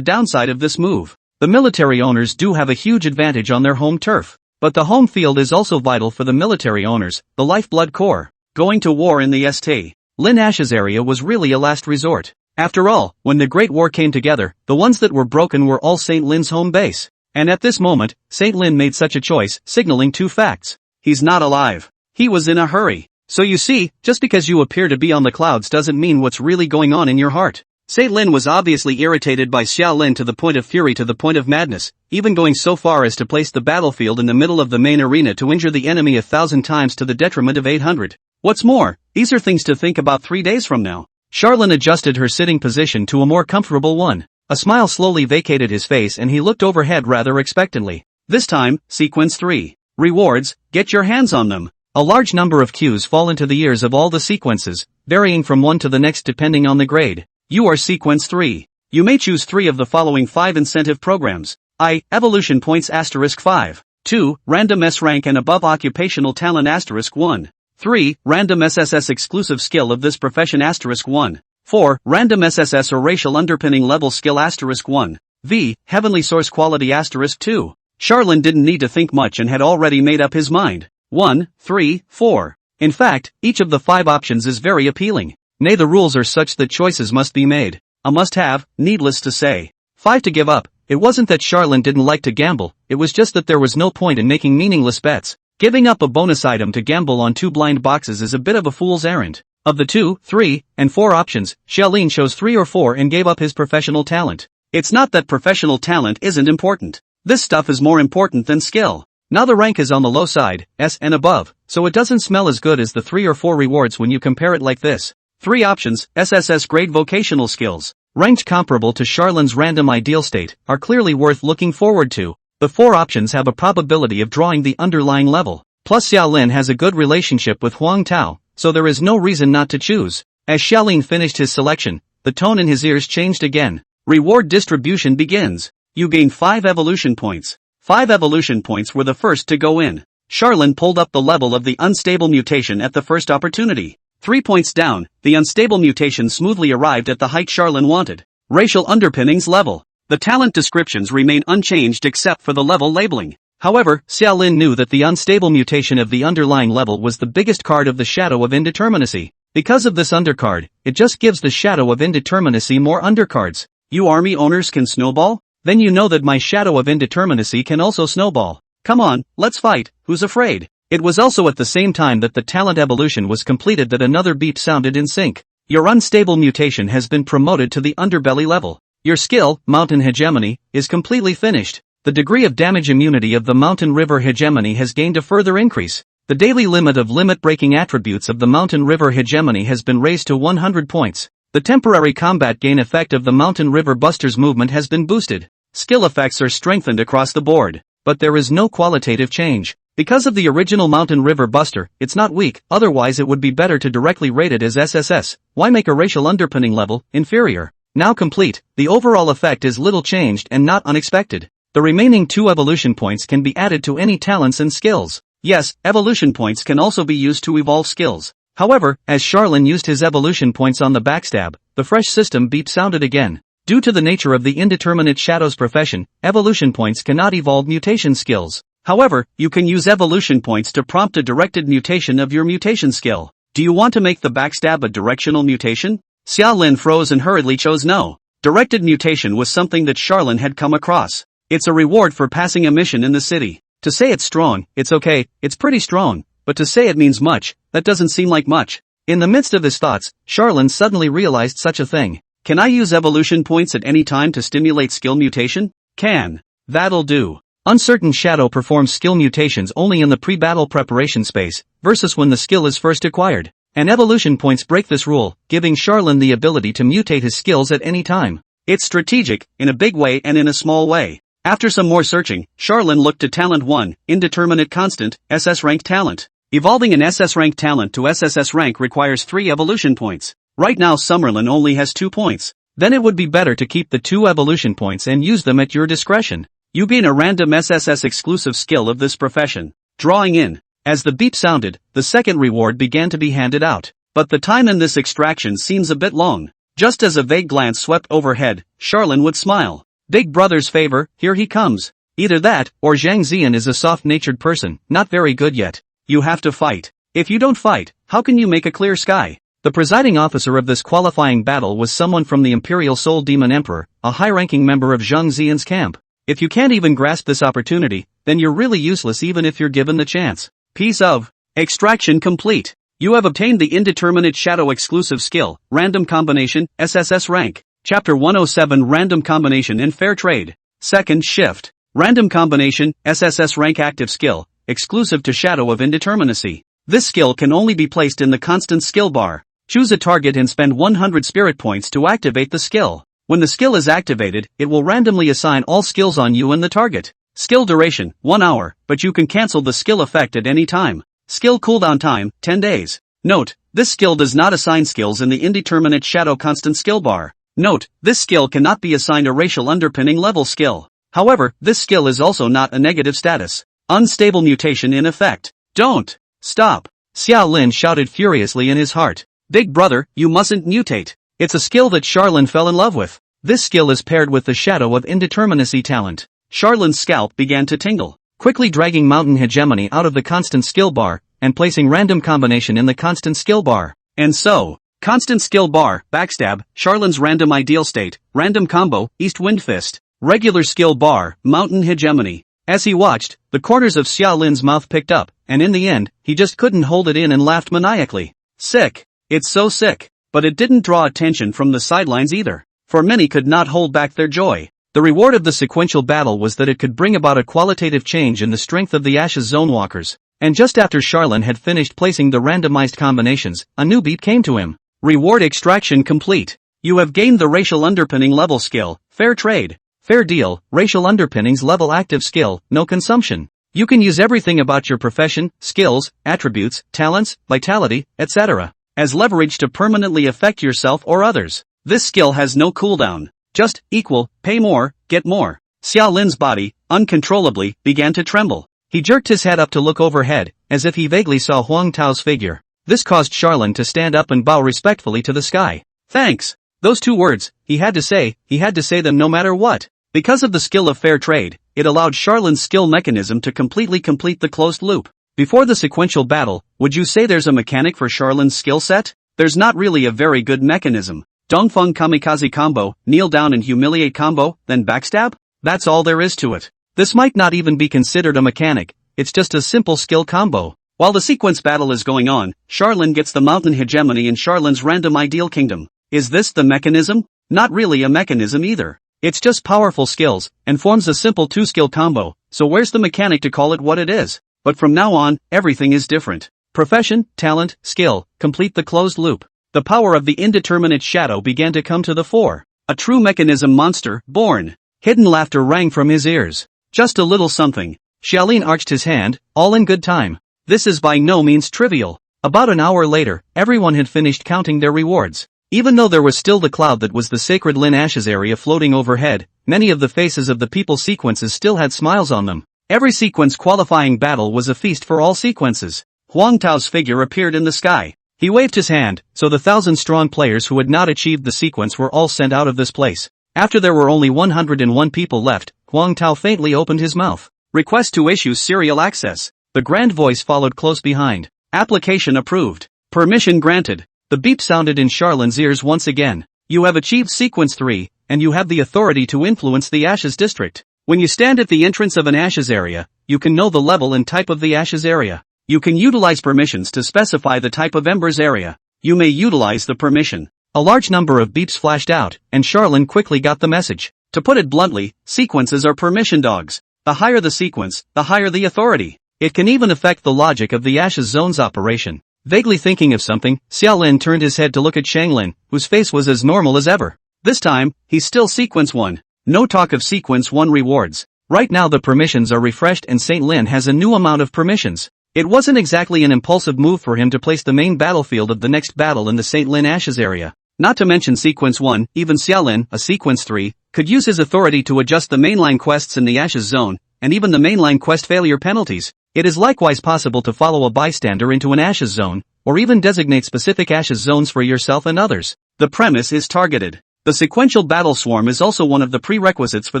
downside of this move. The military owners do have a huge advantage on their home turf. But the home field is also vital for the military owners, the lifeblood core. Going to war in the St. Lin Ashes area was really a last resort. After all, when the Great War came together, the ones that were broken were all Saint Lin's home base. And at this moment, Saint Lin made such a choice, signaling 2 facts. He's not alive. He was in a hurry. So you see, just because you appear to be on the clouds doesn't mean what's really going on in your heart. Saint Lin was obviously irritated by Xia Lin to the point of fury, to the point of madness, even going so far as to place the battlefield in the middle of the main arena to injure the enemy 1,000 times to the detriment of 800. What's more, these are things to think about 3 days from now. Charlene adjusted her sitting position to a more comfortable one. A smile slowly vacated his face and he looked overhead rather expectantly. This time, sequence 3. Rewards, get your hands on them. A large number of cues fall into the ears of all the sequences, varying from one to the next depending on the grade. You are sequence 3. You may choose 3 of the following 5 incentive programs. I. Evolution points *5. 2. Random S rank and above occupational talent *1. 3. Random SSS exclusive skill of this profession *1. 4. Random SSS or racial underpinning level skill *1. V. Heavenly source quality *2. Charlene didn't need to think much and had already made up his mind. 1, 3, 4. In fact, each of the 5 options is very appealing. Nay, the rules are such that choices must be made. A must-have, needless to say. 5 to give up. It wasn't that Charlene didn't like to gamble, it was just that there was no point in making meaningless bets. Giving up a bonus item to gamble on 2 blind boxes is a bit of a fool's errand. Of the 2, 3, and 4 options, Charlene chose 3 or 4 and gave up his professional talent. It's not that professional talent isn't important. This stuff is more important than skill. Now the rank is on the low side, S and above, so it doesn't smell as good as the 3 or 4 rewards when you compare it like this. 3 options, SSS grade vocational skills, ranked comparable to Charlene's random ideal state, are clearly worth looking forward to. The 4 options have a probability of drawing the underlying level. Plus Xia Lin has a good relationship with Huang Tao, so there is no reason not to choose. As Xiaolin finished his selection, the tone in his ears changed again. Reward distribution begins. You gain 5 evolution points. 5 evolution points were the first to go in. Charlene pulled up the level of the unstable mutation at the first opportunity. 3 points down, the unstable mutation smoothly arrived at the height Charlene wanted. Racial underpinnings level. The talent descriptions remain unchanged except for the level labeling. However, Xiaolin knew that the unstable mutation of the underlying level was the biggest card of the Shadow of Indeterminacy. Because of this undercard, it just gives the Shadow of Indeterminacy more undercards. You army owners can snowball? Then you know that my Shadow of Indeterminacy can also snowball. Come on, let's fight, who's afraid? It was also at the same time that the talent evolution was completed that another beep sounded in sync. Your unstable mutation has been promoted to the underbelly level. Your skill, Mountain Hegemony, is completely finished. The degree of damage immunity of the Mountain River Hegemony has gained a further increase. The daily limit of limit-breaking attributes of the Mountain River Hegemony has been raised to 100 points. The temporary combat gain effect of the Mountain River Buster's movement has been boosted. Skill effects are strengthened across the board. But there is no qualitative change. Because of the original Mountain River Buster, it's not weak, otherwise it would be better to directly rate it as SSS. Why make a racial underpinning level inferior? Now complete, the overall effect is little changed and not unexpected. The remaining 2 evolution points can be added to any talents and skills. Yes, evolution points can also be used to evolve skills. However, as Charlene used his evolution points on the backstab, the fresh system beep sounded again. Due to the nature of the indeterminate Shadow's profession, evolution points cannot evolve mutation skills. However, you can use evolution points to prompt a directed mutation of your mutation skill. Do you want to make the backstab a directional mutation? Xiaolin froze and hurriedly chose no. Directed mutation was something that Charlene had come across. It's a reward for passing a mission in the city. To say it's strong, it's okay, it's pretty strong, but to say it means much, that doesn't seem like much. In the midst of his thoughts, Charlene suddenly realized such a thing. Can I use evolution points at any time to stimulate skill mutation? Can. That'll do. Uncertain Shadow performs skill mutations only in the pre-battle preparation space, versus when the skill is first acquired. And evolution points break this rule, giving Charlene the ability to mutate his skills at any time. It's strategic, in a big way and in a small way. After some more searching, Charlene looked to Talent 1, Indeterminate Constant, SS rank talent. Evolving an SS rank talent to SSS rank requires 3 evolution points. Right now Summerlin only has 2 points. Then it would be better to keep the 2 evolution points and use them at your discretion. You gain a random SSS exclusive skill of this profession. Drawing in. As the beep sounded, the second reward began to be handed out. But the time in this extraction seems a bit long. Just as a vague glance swept overhead, Charlene would smile. Big brother's favor, here he comes. Either that, or Zhang Zian is a soft-natured person, not very good yet. You have to fight. If you don't fight, how can you make a clear sky? The presiding officer of this qualifying battle was someone from the Imperial Soul Demon Emperor, a high-ranking member of Zhang Zian's camp. If you can't even grasp this opportunity, then you're really useless even if you're given the chance. Piece of extraction complete. You have obtained the Indeterminate Shadow exclusive skill, Random Combination, SSS rank. Chapter 107 Random Combination in Fair Trade. Second shift. Random Combination, SSS rank active skill, exclusive to Shadow of Indeterminacy. This skill can only be placed in the constant skill bar. Choose a target and spend 100 spirit points to activate the skill. When the skill is activated, it will randomly assign all skills on you and the target. Skill duration, 1 hour, but you can cancel the skill effect at any time. Skill cooldown time, 10 days. Note, this skill does not assign skills in the Indeterminate Shadow constant skill bar. Note, this skill cannot be assigned a racial underpinning level skill. However, this skill is also not a negative status. Unstable mutation in effect. Don't stop. Xiao Lin shouted furiously in his heart. Big brother, you mustn't mutate. It's a skill that Charlene fell in love with. This skill is paired with the Shadow of Indeterminacy talent. Charlene's scalp began to tingle. Quickly dragging Mountain Hegemony out of the constant skill bar, and placing Random Combination in the constant skill bar. And so, constant skill bar, backstab, Charlene's random ideal state, random combo, East Wind Fist. Regular skill bar, Mountain Hegemony. As he watched, the corners of Xiao Lin's mouth picked up, and in the end, he just couldn't hold it in and laughed maniacally. Sick. It's so sick. But it didn't draw attention from the sidelines either. For many could not hold back their joy. The reward of the sequential battle was that it could bring about a qualitative change in the strength of the Ashes Zone Walkers. And just after Charlene had finished placing the randomized combinations, a new beat came to him. Reward extraction complete. You have gained the racial underpinning level skill, Fair Trade. Fair deal, racial underpinnings level active skill, no consumption. You can use everything about your profession, skills, attributes, talents, vitality, etc. as leverage to permanently affect yourself or others. This skill has no cooldown. Just, equal, pay more, get more. Xiao Lin's body, uncontrollably, began to tremble. He jerked his head up to look overhead, as if he vaguely saw Huang Tao's figure. This caused Charlene to stand up and bow respectfully to the sky. Thanks. Those 2 words, he had to say them no matter what. Because of the skill of Fair Trade, it allowed Charlene's skill mechanism to completely complete the closed loop. Before the sequential battle, would you say there's a mechanic for Charlene's skill set? There's not really a very good mechanism. Dongfeng Kamikaze combo, kneel down and humiliate combo, then backstab? That's all there is to it. This might not even be considered a mechanic, it's just a simple skill combo. While the sequence battle is going on, Charlene gets the Mountain Hegemony in Charlene's random ideal kingdom. Is this the mechanism? Not really a mechanism either. It's just powerful skills, and forms a simple 2-skill combo, so where's the mechanic to call it what it is? But from now on, everything is different. Profession, talent, skill, complete the closed loop. The power of the Indeterminate Shadow began to come to the fore. A true mechanism monster, born. Hidden laughter rang from his ears. Just a little something. Xiaolin arched his hand, all in good time. This is by no means trivial. About an hour later, everyone had finished counting their rewards. Even though there was still the cloud that was the sacred Lin Ashes area floating overhead, many of the faces of the people sequences still had smiles on them. Every sequence qualifying battle was a feast for all sequences. Huang Tao's figure appeared in the sky. He waved his hand, so the 1,000-strong players who had not achieved the sequence were all sent out of this place. After there were only 101 people left, Huang Tao faintly opened his mouth. Request to issue serial access. The grand voice followed close behind. Application approved. Permission granted. The beep sounded in Charlin's ears once again. You have achieved sequence 3, and you have the authority to influence the Ashes district. When you stand at the entrance of an Ashes area, you can know the level and type of the Ashes area. You can utilize permissions to specify the type of Embers area. You may utilize the permission. A large number of beeps flashed out, and Charlin quickly got the message. To put it bluntly, sequences are permission dogs. The higher the sequence, the higher the authority. It can even affect the logic of the Ashes Zone's operation. Vaguely thinking of something, Xiaolin turned his head to look at Shanglin, whose face was as normal as ever. This time, he's still sequence 1. No talk of sequence 1 rewards. Right now the permissions are refreshed and Saint Lin has a new amount of permissions. It wasn't exactly an impulsive move for him to place the main battlefield of the next battle in the Saint Lin Ashes area. Not to mention sequence 1, even Xiaolin, a sequence 3, could use his authority to adjust the mainline quests in the Ashes Zone, and even the mainline quest failure penalties. It is likewise possible to follow a bystander into an Ashes Zone, or even designate specific Ashes Zones for yourself and others. The premise is targeted. The sequential battle swarm is also one of the prerequisites for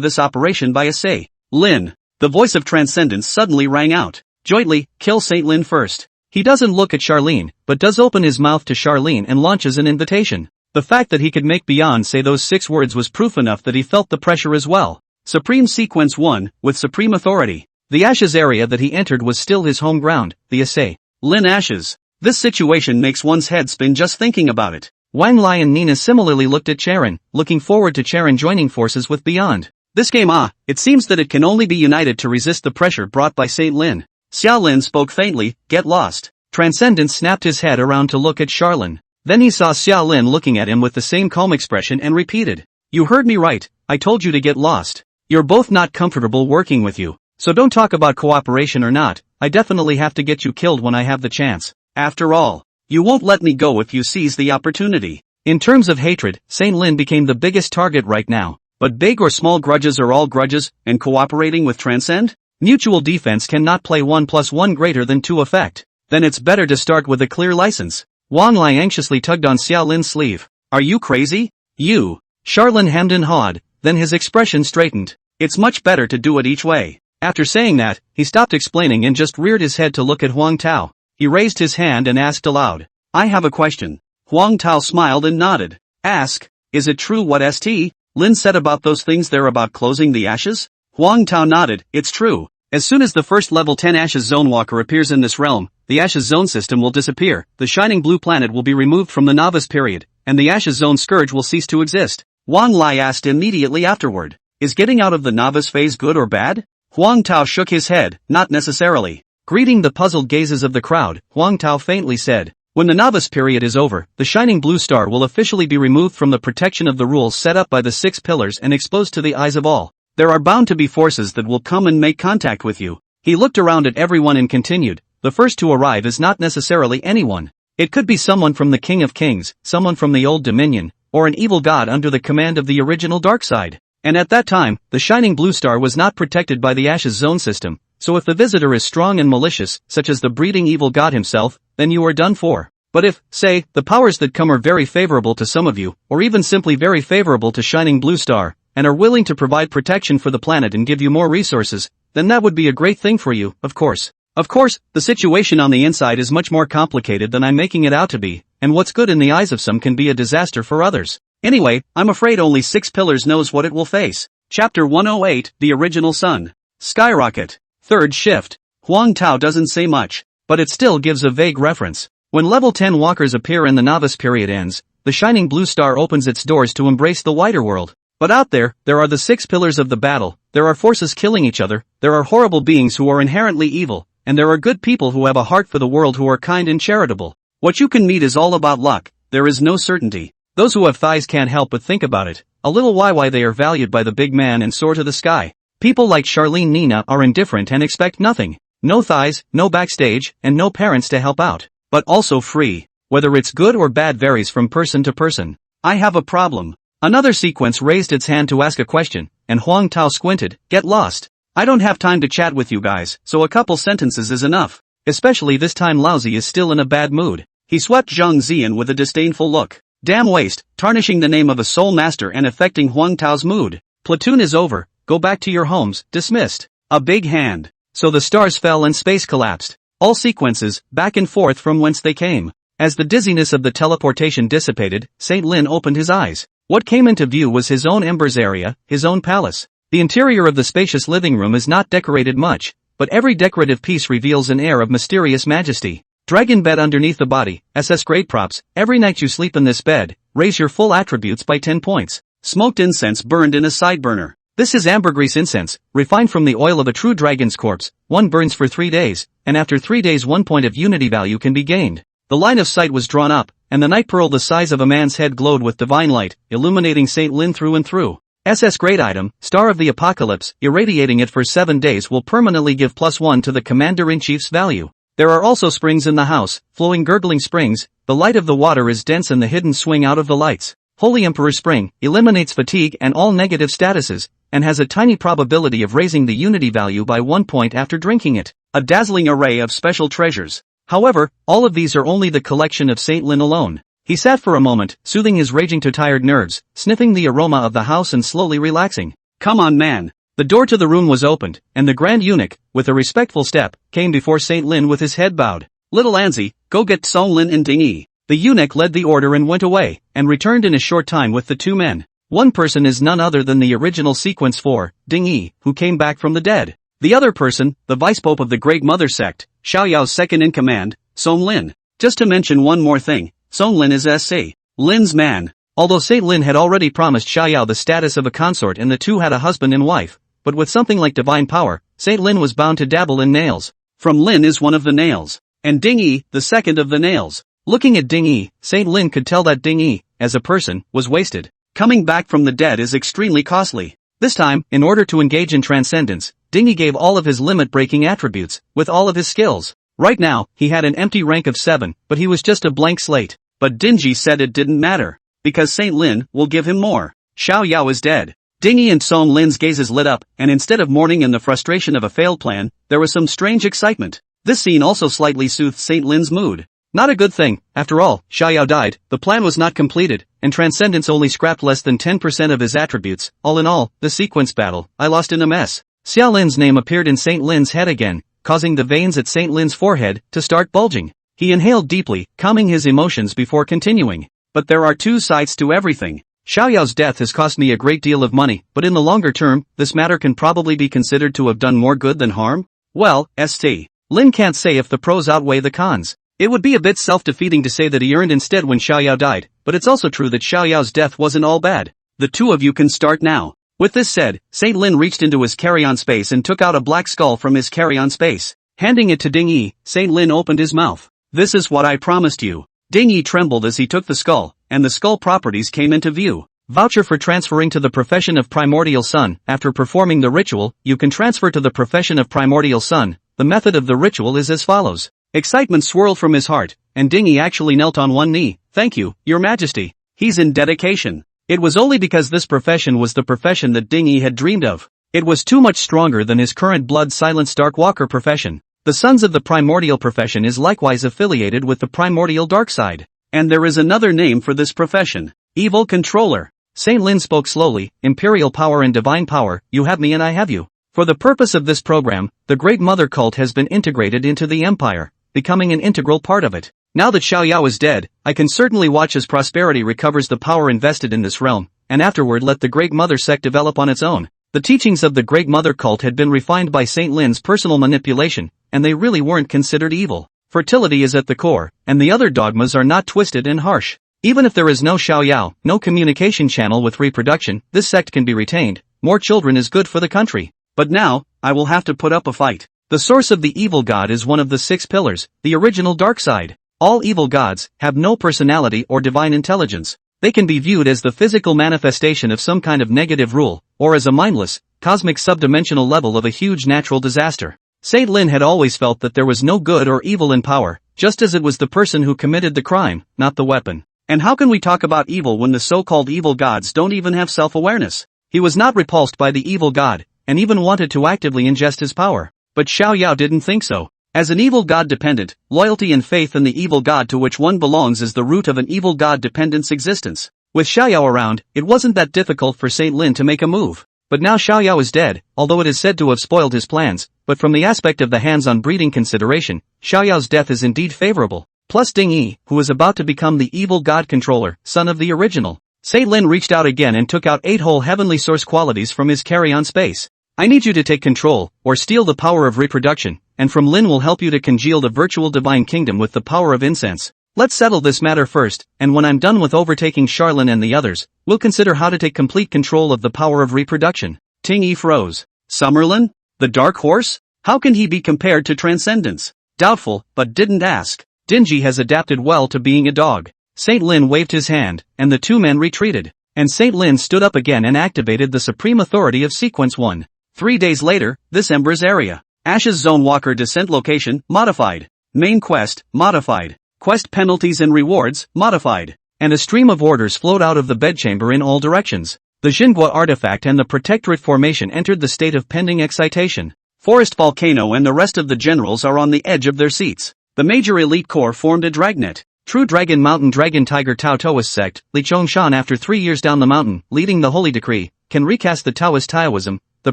this operation by Saint Lin. The voice of Transcendence suddenly rang out. Jointly, kill Saint Lin first. He doesn't look at Charlene, but does open his mouth to Charlene and launches an invitation. The fact that he could make Beyond say those 6 words was proof enough that he felt the pressure as well. Supreme Sequence 1, with supreme authority. The Ashes area that he entered was still his home ground, the Saint Lin Ashes. This situation makes one's head spin just thinking about it. Wang Lai and Nina similarly looked at Charon, looking forward to Charon joining forces with Beyond. This game it seems that it can only be united to resist the pressure brought by Saint Lin. Xiaolin spoke faintly, get lost. Transcendence snapped his head around to look at Charlin. Then he saw Xiaolin looking at him with the same calm expression and repeated. You heard me right, I told you to get lost. You're both not comfortable working with you. So don't talk about cooperation or not, I definitely have to get you killed when I have the chance. After all, you won't let me go if you seize the opportunity. In terms of hatred, Saint Lin became the biggest target right now. But big or small grudges are all grudges, and cooperating with Transcend? Mutual defense cannot play 1 + 1 greater than 2 effect. Then it's better to start with a clear license. Wang Lai anxiously tugged on Xiaolin's sleeve. Are you crazy? You. Charlin hemmed and hawed, then his expression straightened. It's much better to do it each way. After saying that, he stopped explaining and just reared his head to look at Huang Tao. He raised his hand and asked aloud. I have a question. Huang Tao smiled and nodded. Ask, is it true what St. Lin said about those things there about closing the Ashes? Huang Tao nodded, it's true. As soon as the first level 10 Ashes Zone Walker appears in this realm, the Ashes Zone system will disappear, the shining blue planet will be removed from the novice period, and the Ashes Zone Scourge will cease to exist. Wang Lai asked immediately afterward. Is getting out of the novice phase good or bad? Huang Tao shook his head, not necessarily. Greeting the puzzled gazes of the crowd, Huang Tao faintly said, when the novice period is over, the shining blue star will officially be removed from the protection of the rules set up by the 6 pillars and exposed to the eyes of all. There are bound to be forces that will come and make contact with you. He looked around at everyone and continued, the first to arrive is not necessarily anyone. It could be someone from the King of Kings, someone from the Old Dominion, or an evil god under the command of the original dark side. And at that time, the shining blue star was not protected by the Ashes Zone system, so if the visitor is strong and malicious, such as the breeding evil god himself, then you are done for. But if, say, the powers that come are very favorable to some of you, or even simply very favorable to shining blue star, and are willing to provide protection for the planet and give you more resources, then that would be a great thing for you, of course. Of course, the situation on the inside is much more complicated than I'm making it out to be, and what's good in the eyes of some can be a disaster for others. Anyway, I'm afraid only 6 pillars knows what it will face. Chapter 108, The Original Sun. Skyrocket. Third shift. Huang Tao doesn't say much, but it still gives a vague reference. When level 10 walkers appear and the novice period ends, the shining blue star opens its doors to embrace the wider world. But out there are the 6 pillars of the battle, there are forces killing each other, there are horrible beings who are inherently evil, and there are good people who have a heart for the world who are kind and charitable. What you can meet is all about luck, there is no certainty. Those who have thighs can't help but think about it, a little why they are valued by the big man and soar to the sky. People like Charlene Nina are indifferent and expect nothing. No thighs, no backstage, and no parents to help out. But also free. Whether it's good or bad varies from person to person. I have a problem. Another sequence raised its hand to ask a question, and Huang Tao squinted, get lost. I don't have time to chat with you guys, so a couple sentences is enough. Especially this time Laozi is still in a bad mood. He swept Zhang Ziyan with a disdainful look. Damn waste, tarnishing the name of a soul master and affecting Huang Tao's mood. Platoon is over, go back to your homes, dismissed. A big hand. So the stars fell and space collapsed. All sequences, back and forth from whence they came. As the dizziness of the teleportation dissipated, Saint Lin opened his eyes. What came into view was his own embers area, his own palace. The interior of the spacious living room is not decorated much, but every decorative piece reveals an air of mysterious majesty. Dragon bed underneath the body, SS grade props, every night you sleep in this bed, raise your full attributes by 10 points. Smoked incense burned in a side burner. This is ambergris incense, refined from the oil of a true dragon's corpse. One burns for 3 days, and after 3 days 1 point of unity value can be gained. The line of sight was drawn up, and the night pearl the size of a man's head glowed with divine light, illuminating Saint Lin through and through. SS grade item, Star of the Apocalypse, irradiating it for 7 days will permanently give +1 to the Commander-in-Chief's value. There are also springs in the house, flowing gurgling springs. The light of the water is dense and the hidden swing out of the lights. Holy Emperor Spring, eliminates fatigue and all negative statuses, and has a tiny probability of raising the unity value by 1 point after drinking it. A dazzling array of special treasures. However, all of these are only the collection of Saint Lin alone. He sat for a moment, soothing his raging to tired nerves, sniffing the aroma of the house and slowly relaxing. Come on man. The door to the room was opened, and the Grand Eunuch, with a respectful step, came before Saint Lin with his head bowed. Little Anzi, go get Song Lin and Ding Yi. The eunuch led the order and went away, and returned in a short time with the 2 men. One person is none other than the original sequence 4, Ding Yi, who came back from the dead. The other person, the vice-pope of the Great Mother sect, Xiaoyao's second-in-command, Song Lin. Just to mention one more thing, Song Lin is S.A. Lin's man. Although Saint Lin had already promised Xiaoyao the status of a consort and the two had a husband and wife, but with something like divine power, Saint Lin was bound to dabble in nails. From Lin is one of the nails, and Ding Yi, the second of the nails. Looking at Ding Yi, Saint Lin could tell that Ding Yi, as a person, was wasted. Coming back from the dead is extremely costly. This time, in order to engage in transcendence, Ding Yi gave all of his limit-breaking attributes, with all of his skills. Right now, he had an empty rank of 7, but he was just a blank slate. But Dingy said it didn't matter, because Saint Lin will give him more. Xiaoyao is dead. Ding Yi and Song Lin's gazes lit up, and instead of mourning in the frustration of a failed plan, there was some strange excitement. This scene also slightly soothed Saint Lin's mood. Not a good thing, after all, Xiaoyao died, the plan was not completed, and Transcendence only scrapped less than 10% of his attributes. All in all, the sequence battle, I lost in a mess. Xiao Lin's name appeared in Saint Lin's head again, causing the veins at Saint Lin's forehead to start bulging. He inhaled deeply, calming his emotions before continuing. But there are 2 sides to everything. Xiaoyao's death has cost me a great deal of money, but in the longer term, this matter can probably be considered to have done more good than harm? Well, St. Lin can't say if the pros outweigh the cons. It would be a bit self-defeating to say that he earned instead when Xiaoyao died, but it's also true that Xiaoyao's death wasn't all bad. The 2 of you can start now. With this said, Saint Lin reached into his carry-on space and took out a black skull from his carry-on space. Handing it to Ding Yi, Saint Lin opened his mouth. This is what I promised you. Ding Yi trembled as he took the skull, and the skull properties came into view. Voucher for transferring to the profession of Primordial Sun. After performing the ritual, you can transfer to the profession of Primordial Sun. The method of the ritual is as follows. Excitement swirled from his heart, and Ding Yi actually knelt on one knee. Thank you, Your Majesty. He's in dedication. It was only because this profession was the profession that Ding Yi had dreamed of. It was too much stronger than his current blood-silenced Darkwalker profession. The Sons of the Primordial profession is likewise affiliated with the Primordial Dark Side. And there is another name for this profession. Evil Controller. Saint Lin spoke slowly. Imperial power and divine power, you have me and I have you. For the purpose of this program, the Great Mother cult has been integrated into the Empire, becoming an integral part of it. Now that Xiaoyao is dead, I can certainly watch as prosperity recovers the power invested in this realm, and afterward let the Great Mother sect develop on its own. The teachings of the Great Mother cult had been refined by Saint Lin's personal manipulation, and they really weren't considered evil. Fertility is at the core, and the other dogmas are not twisted and harsh. Even if there is no Xiaoyao, no communication channel with reproduction, this sect can be retained. More children is good for the country. But now, I will have to put up a fight. The source of the evil god is one of the 6 pillars, the original dark side. All evil gods have no personality or divine intelligence. They can be viewed as the physical manifestation of some kind of negative rule, or as a mindless, cosmic subdimensional level of a huge natural disaster. Saint Lin had always felt that there was no good or evil in power, just as it was the person who committed the crime, not the weapon. And how can we talk about evil when the so-called evil gods don't even have self-awareness? He was not repulsed by the evil god, and even wanted to actively ingest his power. But Xiaoyao didn't think so. As an evil god dependent, loyalty and faith in the evil god to which one belongs is the root of an evil god dependent's existence. With Xiaoyao around, it wasn't that difficult for Saint Lin to make a move. But now Xiaoyao is dead, although it is said to have spoiled his plans, but from the aspect of the hands-on breeding consideration, Xiaoyao's death is indeed favorable. Plus Ding Yi, who is about to become the evil god controller, son of the original. Saint Lin reached out again and took out 8 whole heavenly source qualities from his carry-on space. I need you to take control, or steal the power of reproduction, and from Lin will help you to congeal the virtual divine kingdom with the power of incense. Let's settle this matter first, and when I'm done with overtaking Charlene and the others, we'll consider how to take complete control of the power of reproduction. Ting Yi froze. Summerlin? The dark horse? How can he be compared to transcendence? Doubtful, but didn't ask. Dingy has adapted well to being a dog. Saint Lin waved his hand, and the 2 men retreated. And Saint Lin stood up again and activated the supreme authority of Sequence 1. 3 days later, this Ember's area. Ashes Zone Walker Descent Location, modified. Main Quest, modified. Quest penalties and rewards, modified. And a stream of orders flowed out of the bedchamber in all directions. The Xingguo artifact and the Protectorate formation entered the state of pending excitation. Forest Volcano and the rest of the generals are on the edge of their seats. The major elite corps formed a dragnet. True Dragon Mountain Dragon Tiger Tao Taoist sect, Li Chongshan after 3 years down the mountain, leading the Holy Decree, can recast the Taoist Taoism. The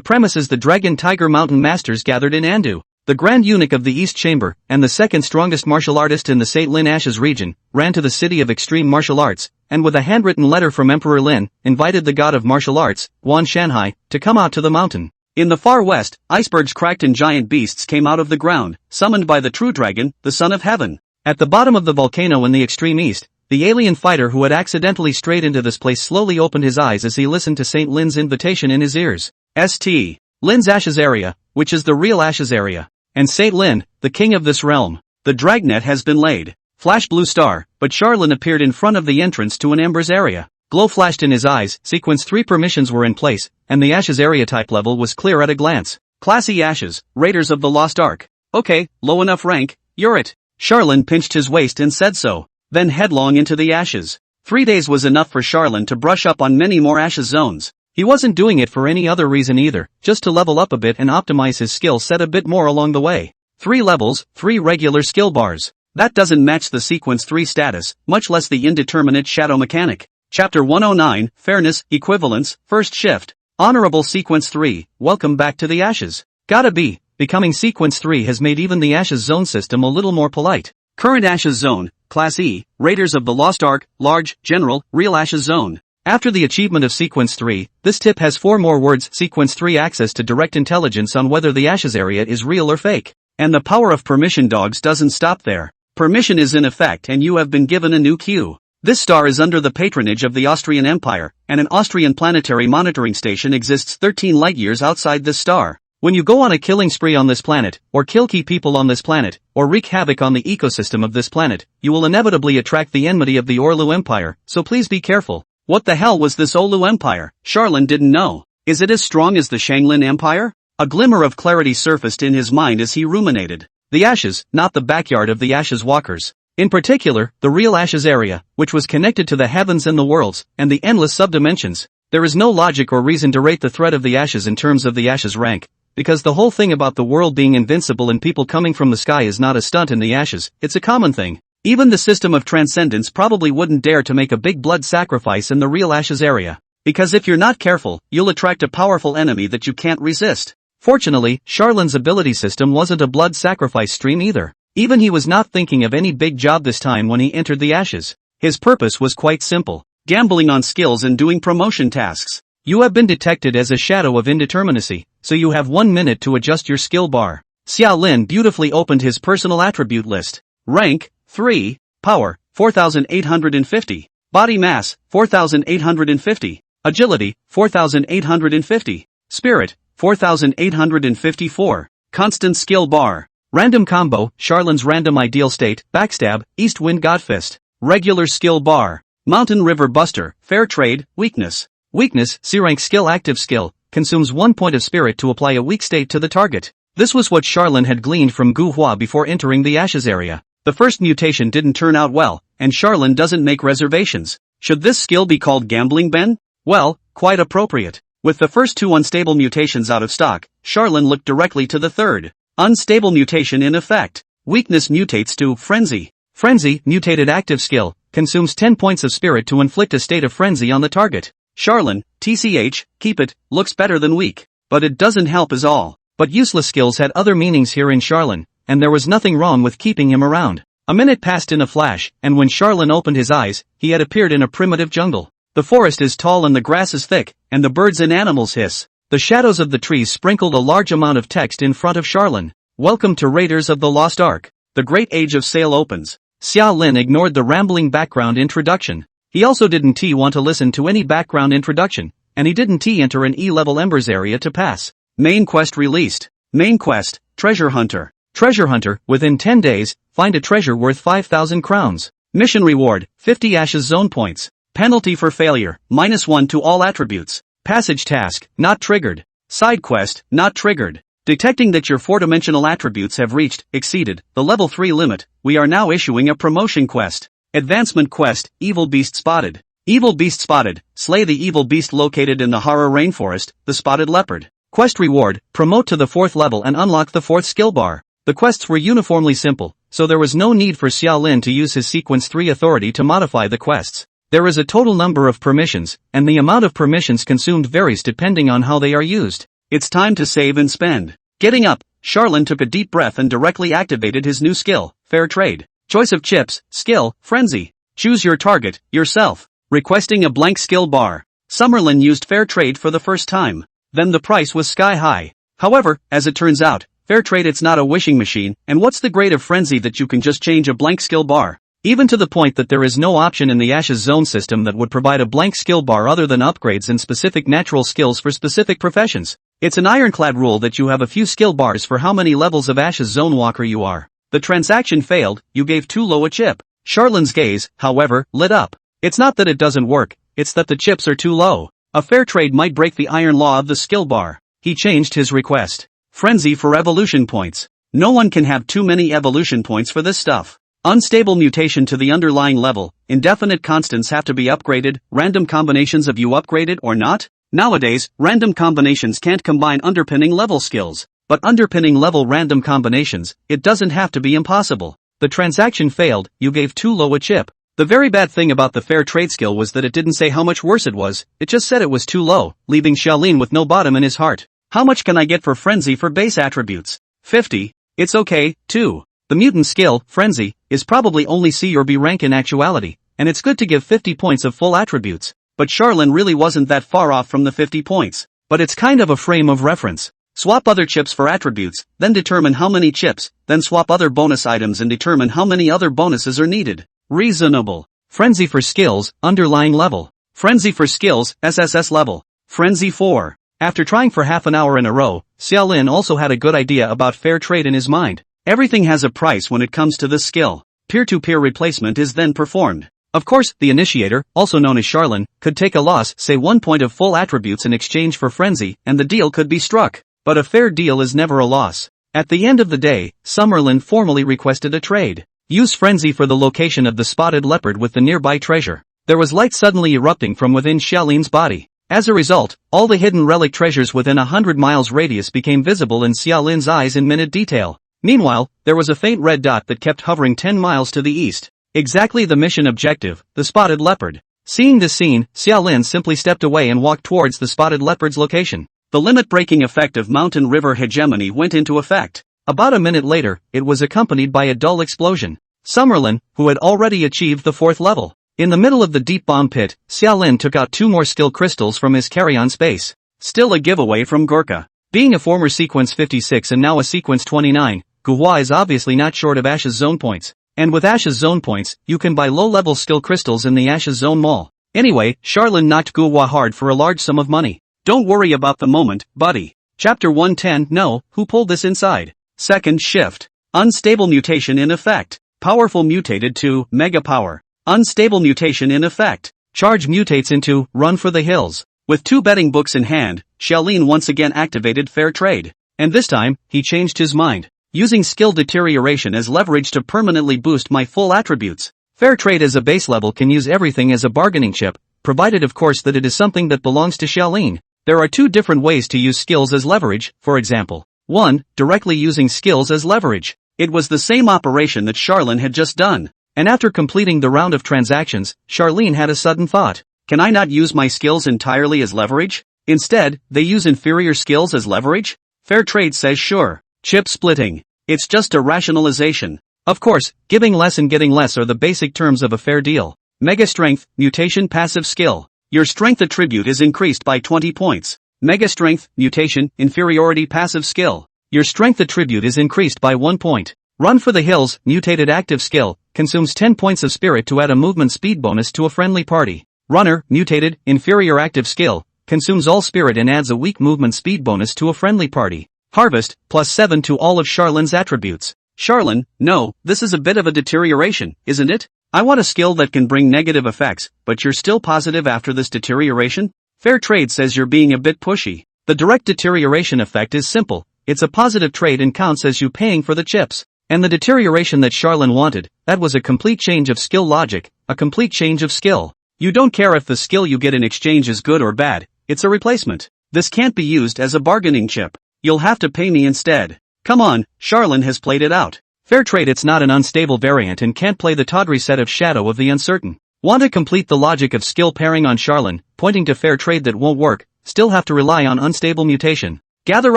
premise is the Dragon Tiger Mountain masters gathered in Andu. The Grand Eunuch of the East Chamber, and the second strongest martial artist in the St. Lin Ashes region, ran to the city of extreme martial arts, and with a handwritten letter from Emperor Lin, invited the god of martial arts, Wan Shanhai, to come out to the mountain. In the far west, icebergs cracked and giant beasts came out of the ground, summoned by the true dragon, the son of heaven. At the bottom of the volcano in the extreme east, the alien fighter who had accidentally strayed into this place slowly opened his eyes as he listened to St. Lin's invitation in his ears. St. Lin's Ashes area, which is the real Ashes area. And Saint Lin, the king of this realm. The dragnet has been laid. Flash blue star, but Charlene appeared in front of the entrance to an Ember's area. Glow flashed in his eyes, sequence 3 permissions were in place, and the Ashes area type level was clear at a glance. Classy Ashes, Raiders of the Lost Ark. Okay, low enough rank, you're it. Charlene pinched his waist and said so. Then headlong into the Ashes. 3 days was enough for Charlene to brush up on many more Ashes zones. He wasn't doing it for any other reason either, just to level up a bit and optimize his skill set a bit more along the way. 3 levels, 3 regular skill bars. That doesn't match the Sequence 3 status, much less the indeterminate shadow mechanic. Chapter 109, Fairness, Equivalence, First Shift. Honorable Sequence 3, welcome back to the Ashes. Gotta be, becoming Sequence 3 has made even the Ashes zone system a little more polite. Current Ashes zone, Class E, Raiders of the Lost Ark, Large, General, Real Ashes zone. After the achievement of Sequence 3, this tip has 4 more words. Sequence 3 access to direct intelligence on whether the Ashes area is real or fake. And the power of permission dogs doesn't stop there. Permission is in effect and you have been given a new cue. This star is under the patronage of the Austrian Empire, and an Austrian planetary monitoring station exists 13 light-years outside this star. When you go on a killing spree on this planet, or kill key people on this planet, or wreak havoc on the ecosystem of this planet, you will inevitably attract the enmity of the Orlu Empire, so please be careful. What the hell was this Orlu Empire? Charlene didn't know. Is it as strong as the Shanglin Empire? A glimmer of clarity surfaced in his mind as he ruminated. The Ashes, not the backyard of the Ashes Walkers. In particular, the real Ashes area, which was connected to the heavens and the worlds, and the endless subdimensions. There is no logic or reason to rate the threat of the Ashes in terms of the Ashes rank, because the whole thing about the world being invincible and people coming from the sky is not a stunt in the Ashes, it's a common thing. Even the system of transcendence probably wouldn't dare to make a big blood sacrifice in the real Ashes area. Because if you're not careful, you'll attract a powerful enemy that you can't resist. Fortunately, Charlene's ability system wasn't a blood sacrifice stream either. Even he was not thinking of any big job this time when he entered the Ashes. His purpose was quite simple. Gambling on skills and doing promotion tasks. You have been detected as a shadow of indeterminacy, so you have 1 minute to adjust your skill bar. Xiao Lin beautifully opened his personal attribute list. Rank, 3, Power, 4,850. Body mass, 4,850. Agility, 4,850. Spirit, 4,854. Constant skill bar. Random combo, Charlene's random ideal state, backstab, east wind godfist. Regular skill bar. Mountain river buster, fair trade, weakness. Weakness, C-rank skill active skill, consumes 1 point of spirit to apply a weak state to the target. This was what Charlene had gleaned from Gu Hua before entering the Ashes area. The first mutation didn't turn out well, and Charlene doesn't make reservations. Should this skill be called Gambling Ben? Well, quite appropriate. With the first 2 unstable mutations out of stock, Charlene looked directly to the third. Unstable mutation in effect. Weakness mutates to frenzy. Frenzy, mutated active skill, consumes 10 points of spirit to inflict a state of frenzy on the target. Charlene, TCH, keep it, looks better than weak. But it doesn't help us all. But useless skills had other meanings here in Charlene, and there was nothing wrong with keeping him around. A minute passed in a flash, and when Charlene opened his eyes, he had appeared in a primitive jungle. The forest is tall and the grass is thick, and the birds and animals hiss. The shadows of the trees sprinkled a large amount of text in front of Charlene. Welcome to Raiders of the Lost Ark. The Great Age of Sail opens. Xiao Lin ignored the rambling background introduction. He also didn't want to listen to any background introduction, and he didn't enter an E-level Embers area to pass. Main quest released. Main quest, Treasure Hunter. Treasure Hunter, within 10 days, find a treasure worth 5,000 crowns. Mission reward, 50 Ashes Zone points. Penalty for failure, -1 to all attributes. Passage task, not triggered. Side quest, not triggered. Detecting that your 4-dimensional attributes have exceeded, the level 3 limit, we are now issuing a promotion quest. Advancement quest, Evil Beast Spotted. Evil Beast Spotted, slay the evil beast located in the Hara Rainforest, the Spotted Leopard. Quest reward, promote to the 4th level and unlock the 4th skill bar. The quests were uniformly simple, so there was no need for Xiao Lin to use his Sequence 3 authority to modify the quests. There is a total number of permissions, and the amount of permissions consumed varies depending on how they are used. It's time to save and spend. Getting up, Charlene took a deep breath and directly activated his new skill, Fair Trade. Choice of chips, skill, frenzy. Choose your target, yourself. Requesting a blank skill bar. Summerlin used Fair Trade for the first time. Then the price was sky high. However, as it turns out, Fair Trade it's not a wishing machine, and what's the grade of frenzy that you can just change a blank skill bar? Even to the point that there is no option in the Ashes Zone system that would provide a blank skill bar other than upgrades and specific natural skills for specific professions. It's an ironclad rule that you have a few skill bars for how many levels of Ashes Zone Walker you are. The transaction failed, you gave too low a chip. Charlene's gaze, however, lit up. It's not that it doesn't work, it's that the chips are too low. A fair trade might break the iron law of the skill bar. He changed his request. Frenzy for evolution points. No one can have too many evolution points for this stuff. Unstable mutation to the underlying level, indefinite constants have to be upgraded, random combinations of you upgraded or not? Nowadays, random combinations can't combine underpinning level skills. But underpinning level random combinations, it doesn't have to be impossible. The transaction failed, you gave too low a chip. The very bad thing about the fair trade skill was that it didn't say how much worse it was, it just said it was too low, leaving Xiaolin with no bottom in his heart. How much can I get for frenzy for base attributes? 50. It's okay, too. The mutant skill, frenzy, is probably only C or B rank in actuality, and it's good to give 50 points of full attributes. But Charlene really wasn't that far off from the 50 points. But it's kind of a frame of reference. Swap other chips for attributes, then determine how many chips, then swap other bonus items and determine how many other bonuses are needed. Reasonable. Frenzy for skills, underlying level. Frenzy for skills, SSS level. Frenzy 4. After trying for half an hour in a row, Xiaolin also had a good idea about fair trade in his mind. Everything has a price when it comes to this skill. Peer-to-peer replacement is then performed. Of course, the initiator, also known as Charlene, could take a loss, say 1 point of full attributes in exchange for frenzy, and the deal could be struck. But a fair deal is never a loss. At the end of the day, Summerlin formally requested a trade. Use frenzy for the location of the spotted leopard with the nearby treasure. There was light suddenly erupting from within Xiaolin's body. As a result, all the hidden relic treasures within 100 miles radius became visible in Xiaolin's eyes in minute detail. Meanwhile, there was a faint red dot that kept hovering 10 miles to the east. Exactly the mission objective, the spotted leopard. Seeing this scene, Xiaolin simply stepped away and walked towards the spotted leopard's location. The limit-breaking effect of mountain river hegemony went into effect. About a minute later, it was accompanied by a dull explosion. Summerlin, who had already achieved the 4th level. In the middle of the deep bomb pit, Xiaolin took out 2 more skill crystals from his carry-on space. Still a giveaway from Gorka. Being a former Sequence 56 and now a Sequence 29, Guhua is obviously not short of Ashes Zone points. And with Ashes Zone points, you can buy low-level skill crystals in the Ashes Zone Mall. Anyway, Charlene knocked Guhua hard for a large sum of money. Don't worry about the moment, buddy. Chapter 110. No, who pulled this inside? Second shift. Unstable mutation in effect. Powerful mutated to mega power. Unstable mutation in effect. Charge mutates into run for the hills. With 2 betting books in hand, Xiaolin once again activated fair trade. And this time, he changed his mind. Using skill deterioration as leverage to permanently boost my full attributes. Fair trade as a base level can use everything as a bargaining chip, provided of course that it is something that belongs to Xiaolin. There are 2 different ways to use skills as leverage, for example. 1. Directly using skills as leverage. It was the same operation that Charlene had just done. And after completing the round of transactions, Charlene had a sudden thought. Can I not use my skills entirely as leverage? Instead, they use inferior skills as leverage? Fair trade says sure. Chip splitting. It's just a rationalization. Of course, giving less and getting less are the basic terms of a fair deal. Mega strength, mutation passive skill. Your strength attribute is increased by 20 points. Mega strength, mutation, inferiority passive skill. Your strength attribute is increased by 1 point. Run for the hills, mutated active skill, consumes 10 points of spirit to add a movement speed bonus to a friendly party. Runner, mutated, inferior active skill, consumes all spirit and adds a weak movement speed bonus to a friendly party. Harvest, +7 to all of Charlene's attributes. Charlene, no, this is a bit of a deterioration, isn't it? I want a skill that can bring negative effects, but you're still positive after this deterioration? Fair trade says you're being a bit pushy. The direct deterioration effect is simple. It's a positive trade and counts as you paying for the chips. And the deterioration that Charlene wanted, that was a complete change of skill logic, a complete change of skill. You don't care if the skill you get in exchange is good or bad, it's a replacement. This can't be used as a bargaining chip. You'll have to pay me instead. Come on, Charlene has played it out. Fair trade, it's not an unstable variant and can't play the tawdry set of Shadow of the Uncertain. Want to complete the logic of skill pairing on Charlene, pointing to fair trade that won't work, still have to rely on unstable mutation. Gather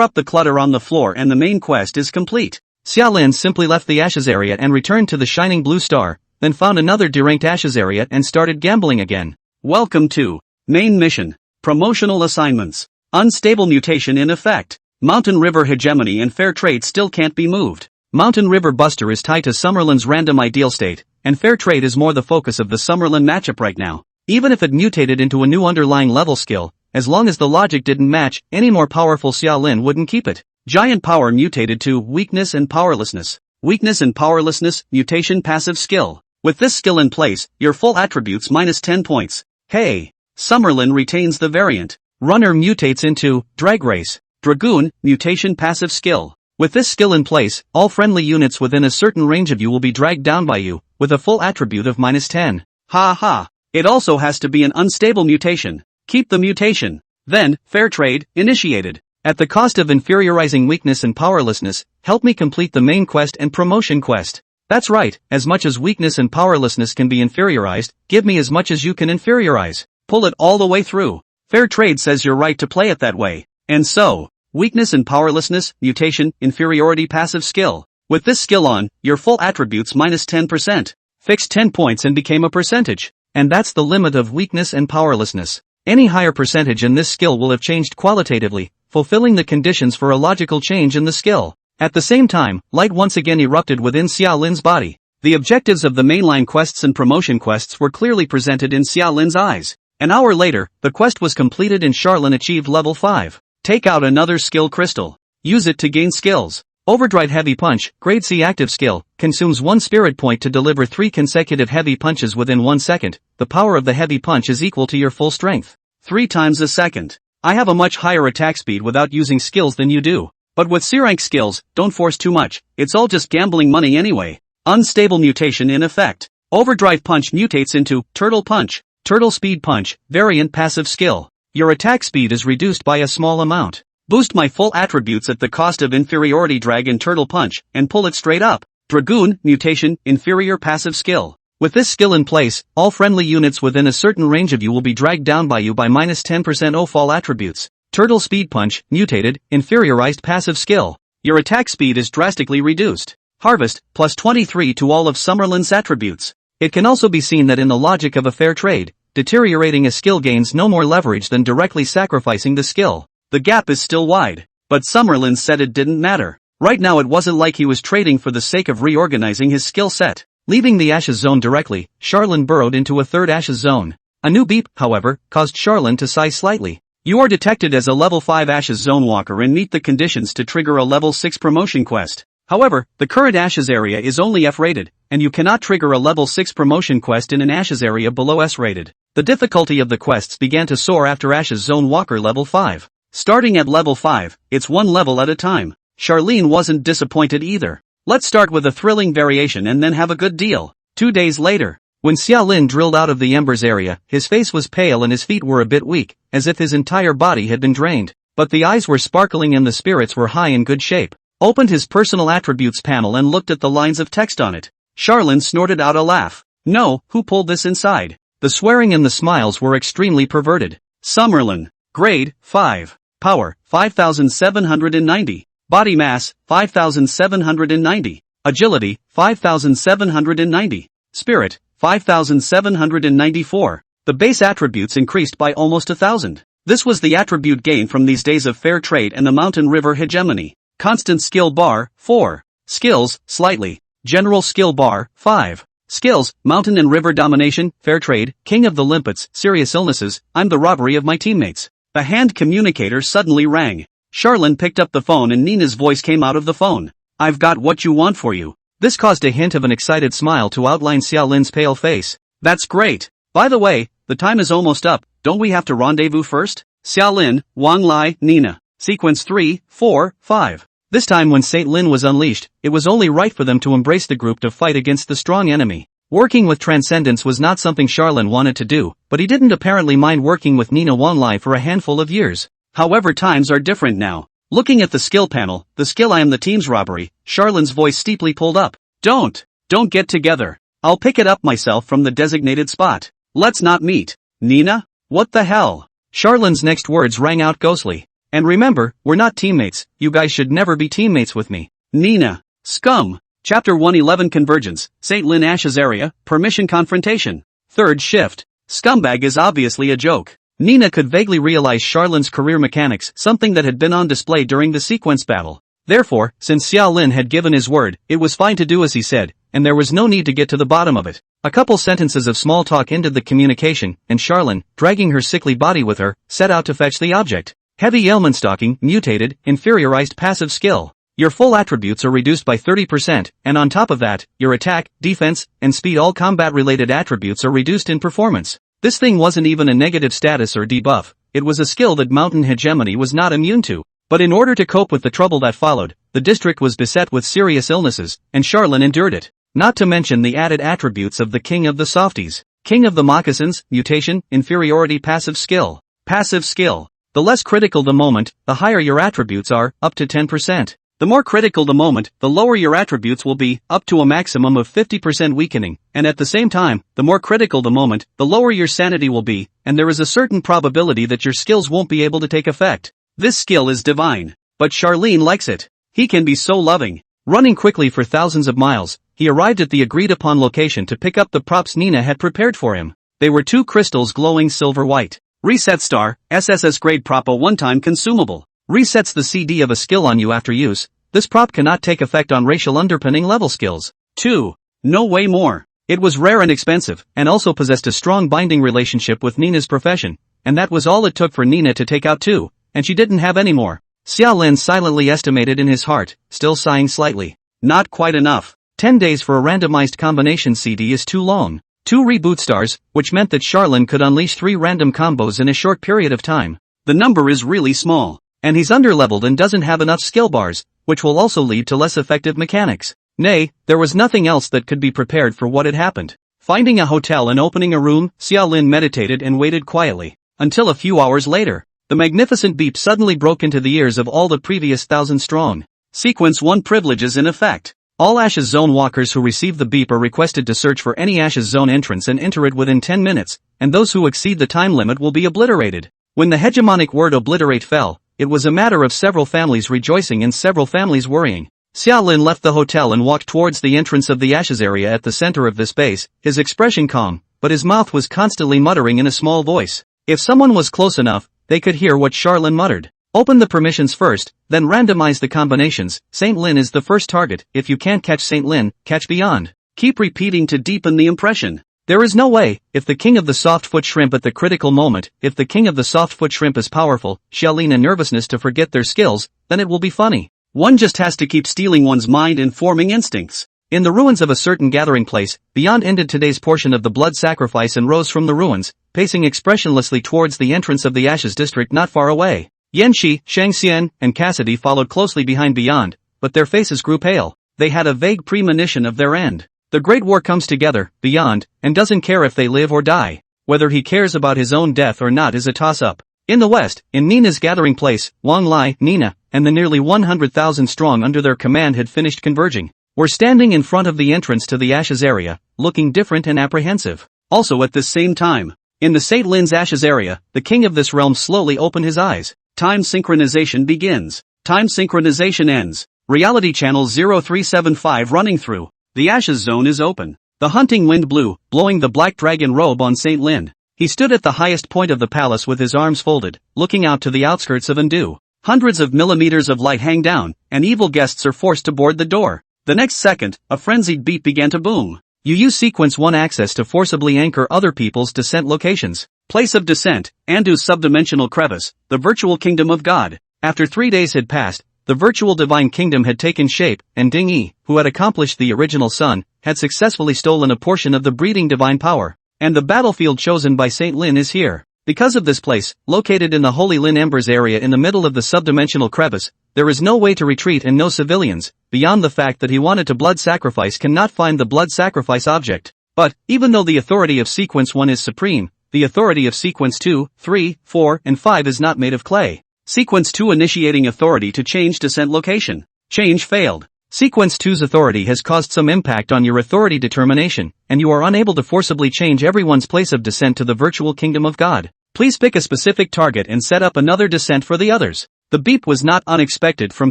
up the clutter on the floor and the main quest is complete. Xiaolin simply left the Ashes area and returned to the shining blue star, then found another deranked Ashes area and started gambling again. Welcome to Main Mission. Promotional assignments. Unstable mutation in effect. Mountain River hegemony and fair trade still can't be moved. Mountain River Buster is tied to Summerlin's random ideal state, and fair trade is more the focus of the Summerlin matchup right now. Even if it mutated into a new underlying level skill, as long as the logic didn't match, any more powerful Xiaolin wouldn't keep it. Giant power mutated to weakness and powerlessness. Weakness and powerlessness, mutation passive skill. With this skill in place, your full attributes -10 points. Hey! Summerlin retains the variant. Runner mutates into Drag Race. Dragoon, mutation passive skill. With this skill in place, all friendly units within a certain range of you will be dragged down by you, with a full attribute of -10. Ha ha. It also has to be an unstable mutation. Keep the mutation. Then, fair trade, initiated. At the cost of inferiorizing weakness and powerlessness, help me complete the main quest and promotion quest. That's right, as much as weakness and powerlessness can be inferiorized, give me as much as you can inferiorize. Pull it all the way through. Fair trade says you're right to play it that way. And so, weakness and powerlessness, mutation, inferiority passive skill. With this skill on, your full attributes -10%. Fixed 10 points and became a percentage. And that's the limit of weakness and powerlessness. Any higher percentage in this skill will have changed qualitatively, fulfilling the conditions for a logical change in the skill. At the same time, light once again erupted within Xiaolin's body. The objectives of the mainline quests and promotion quests were clearly presented in Xiaolin's eyes. An hour later, the quest was completed and Charlene achieved level 5. Take out another skill crystal. Use it to gain skills. Overdrive Heavy Punch, Grade C active skill, consumes 1 spirit point to deliver 3 consecutive heavy punches within 1 second. The power of the heavy punch is equal to your full strength. 3 times a second. I have a much higher attack speed without using skills than you do. But with C-rank skills, don't force too much, it's all just gambling money anyway. Unstable mutation in effect. Overdrive Punch mutates into Turtle Punch. Turtle Speed Punch, variant passive skill. Your attack speed is reduced by a small amount. Boost my full attributes at the cost of inferiority drag in Turtle Punch, and pull it straight up. Dragoon, mutation, inferior passive skill. With this skill in place, all friendly units within a certain range of you will be dragged down by you by -10% of fall attributes. Turtle Speed Punch, mutated, inferiorized passive skill. Your attack speed is drastically reduced. Harvest, +23 to all of Summerlin's attributes. It can also be seen that in the logic of a fair trade, deteriorating a skill gains no more leverage than directly sacrificing the skill. The gap is still wide. But Summerlin said it didn't matter. Right now it wasn't like he was trading for the sake of reorganizing his skill set. Leaving the Ashes Zone directly, Charlene burrowed into a third Ashes Zone. A new beep, however, caused Charlene to sigh slightly. You are detected as a level 5 Ashes Zone walker and meet the conditions to trigger a level 6 promotion quest. However, the current Ashes area is only F-rated, and you cannot trigger a level 6 promotion quest in an Ashes area below S-rated. The difficulty of the quests began to soar after Ashes Zone Walker level 5. Starting at level 5, it's one level at a time. Charlene wasn't disappointed either. Let's start with a thrilling variation and then have a good deal. 2 days later, when Xiaolin drilled out of the embers area, his face was pale and his feet were a bit weak, as if his entire body had been drained. but the eyes were sparkling and the spirits were high in good shape. Opened his personal attributes panel and looked at the lines of text on it. Charlene snorted out a laugh. No, who pulled this inside? The swearing and the smiles were extremely perverted. Summerlin. Grade, 5. Power, 5,790. Body mass, 5,790. Agility, 5,790. Spirit, 5,794. The base attributes increased by almost 1,000. This was the attribute gain from these days of fair trade and the mountain river hegemony. Constant skill bar, 4. Skills, slightly. General skill bar, 5. Skills, mountain and river domination, fair trade, king of the limpets, serious illnesses, I'm the robbery of my teammates. The hand communicator suddenly rang. Charlene picked up the phone and Nina's voice came out of the phone. I've got what you want for you. This caused a hint of an excited smile to outline Xiaolin's pale face. That's great. By the way, the time is almost up, don't we have to rendezvous first? Xiaolin, Wang Lai, Nina. Sequence 3, 4, 5. This time when Saint Lin was unleashed, it was only right for them to embrace the group to fight against the strong enemy. Working with Transcendence was not something Charlene wanted to do, but he didn't apparently mind working with Nina Wang Lai for a handful of years. However, times are different now. Looking at the skill panel, the skill I am the team's robbery, Charlene's voice steeply pulled up. Don't get together. I'll pick it up myself from the designated spot. Let's not meet. Nina? What the hell? Charlene's next words rang out ghostly. And remember, we're not teammates, you guys should never be teammates with me. Nina. Scum. Chapter 111 Convergence, St. Lin Ash's area, Permission Confrontation. Third shift. Scumbag is obviously a joke. Nina could vaguely realize Charlene's career mechanics, something that had been on display during the sequence battle. Therefore, since Xiao Lin had given his word, it was fine to do as he said, and there was no need to get to the bottom of it. A couple sentences of small talk ended the communication, and Charlene, dragging her sickly body with her, set out to fetch the object. Heavy ailment stalking, mutated, inferiorized passive skill. Your full attributes are reduced by 30%, and on top of that, your attack, defense, and speed all combat-related attributes are reduced in performance. This thing wasn't even a negative status or debuff, it was a skill that Mountain Hegemony was not immune to. But in order to cope with the trouble that followed, the district was beset with serious illnesses, and Charlene endured it. Not to mention the added attributes of the King of the Softies. King of the Moccasins, mutation, inferiority passive skill. Passive skill. The less critical the moment, the higher your attributes are, up to 10%. The more critical the moment, the lower your attributes will be, up to a maximum of 50% weakening, and at the same time, the more critical the moment, the lower your sanity will be, and there is a certain probability that your skills won't be able to take effect. This skill is divine. But Charlene likes it. He can be so loving. Running quickly for thousands of miles, he arrived at the agreed-upon location to pick up the props Nina had prepared for him. They were 2 crystals glowing silver white. Reset Star, SSS grade prop, a one-time consumable. Resets the CD of a skill on you after use. This prop cannot take effect on racial underpinning level skills. 2. No way more. It was rare and expensive, and also possessed a strong binding relationship with Nina's profession, and that was all it took for Nina to take out 2, and she didn't have any more. Xiao Lin silently estimated in his heart, still sighing slightly. Not quite enough. 10 days for a randomized combination CD is too long. 2 reboot stars, which meant that Charlene could unleash 3 random combos in a short period of time. The number is really small. And he's underleveled and doesn't have enough skill bars, which will also lead to less effective mechanics. Nay, there was nothing else that could be prepared for what had happened. Finding a hotel and opening a room, Xiao Lin meditated and waited quietly. Until a few hours later, the magnificent beep suddenly broke into the ears of all the previous 1,000 strong. Sequence 1 privileges in effect. All Ashes Zone walkers who receive the beep are requested to search for any Ashes Zone entrance and enter it within 10 minutes, and those who exceed the time limit will be obliterated. When the hegemonic word obliterate fell, it was a matter of several families rejoicing and several families worrying. Xiao Lin left the hotel and walked towards the entrance of the Ashes area at the center of this base, his expression calm, but his mouth was constantly muttering in a small voice. If someone was close enough, they could hear what Charlene muttered. Open the permissions first, then randomize the combinations. Saint Lin is the first target. If you can't catch Saint Lin, catch Beyond. Keep repeating to deepen the impression. There is no way, if the king of the soft-foot shrimp at the critical moment, if the king of the soft-foot shrimp is powerful, Xiaolin and nervousness to forget their skills, then it will be funny. One just has to keep stealing one's mind and forming instincts. In the ruins of a certain gathering place, Beyond ended today's portion of the blood sacrifice and rose from the ruins, pacing expressionlessly towards the entrance of the Ashes district not far away. Yanxi, Shangxian, and Cassidy followed closely behind Beyond, but their faces grew pale. They had a vague premonition of their end. The Great War comes together, Beyond, and doesn't care if they live or die. Whether he cares about his own death or not is a toss-up. In the west, in Nina's gathering place, Wang Lai, Nina, and the nearly 100,000 strong under their command had finished converging, were standing in front of the entrance to the Ashes area, looking different and apprehensive. Also at this same time, in the St. Lin's Ashes area, the king of this realm slowly opened his eyes. Time synchronization begins. Time synchronization ends. Reality channel 0375 running through. The Ashes zone is open. The hunting wind blew, blowing the black dragon robe on St. Lin. He stood at the highest point of the palace with his arms folded, looking out to the outskirts of Andu. Hundreds of millimeters of light hang down, and evil guests are forced to board the door. The next second, a frenzied beat began to boom. You use Sequence 1 access to forcibly anchor other people's descent locations. Place of descent, Andu's subdimensional crevice, the virtual kingdom of God. After 3 days had passed, the virtual divine kingdom had taken shape, and Ding Yi, who had accomplished the original sun, had successfully stolen a portion of the breeding divine power. And the battlefield chosen by St. Lin is here. Because of this place, located in the Holy Lin Embers area in the middle of the subdimensional crevice, there is no way to retreat and no civilians, beyond the fact that he wanted to blood sacrifice cannot find the blood sacrifice object. But, even though the authority of Sequence 1 is supreme, the authority of Sequence 2, 3, 4, and 5 is not made of clay. Sequence 2 initiating authority to change descent location. Change failed. Sequence 2's authority has caused some impact on your authority determination, and you are unable to forcibly change everyone's place of descent to the virtual kingdom of God. Please pick a specific target and set up another descent for the others. The beep was not unexpected from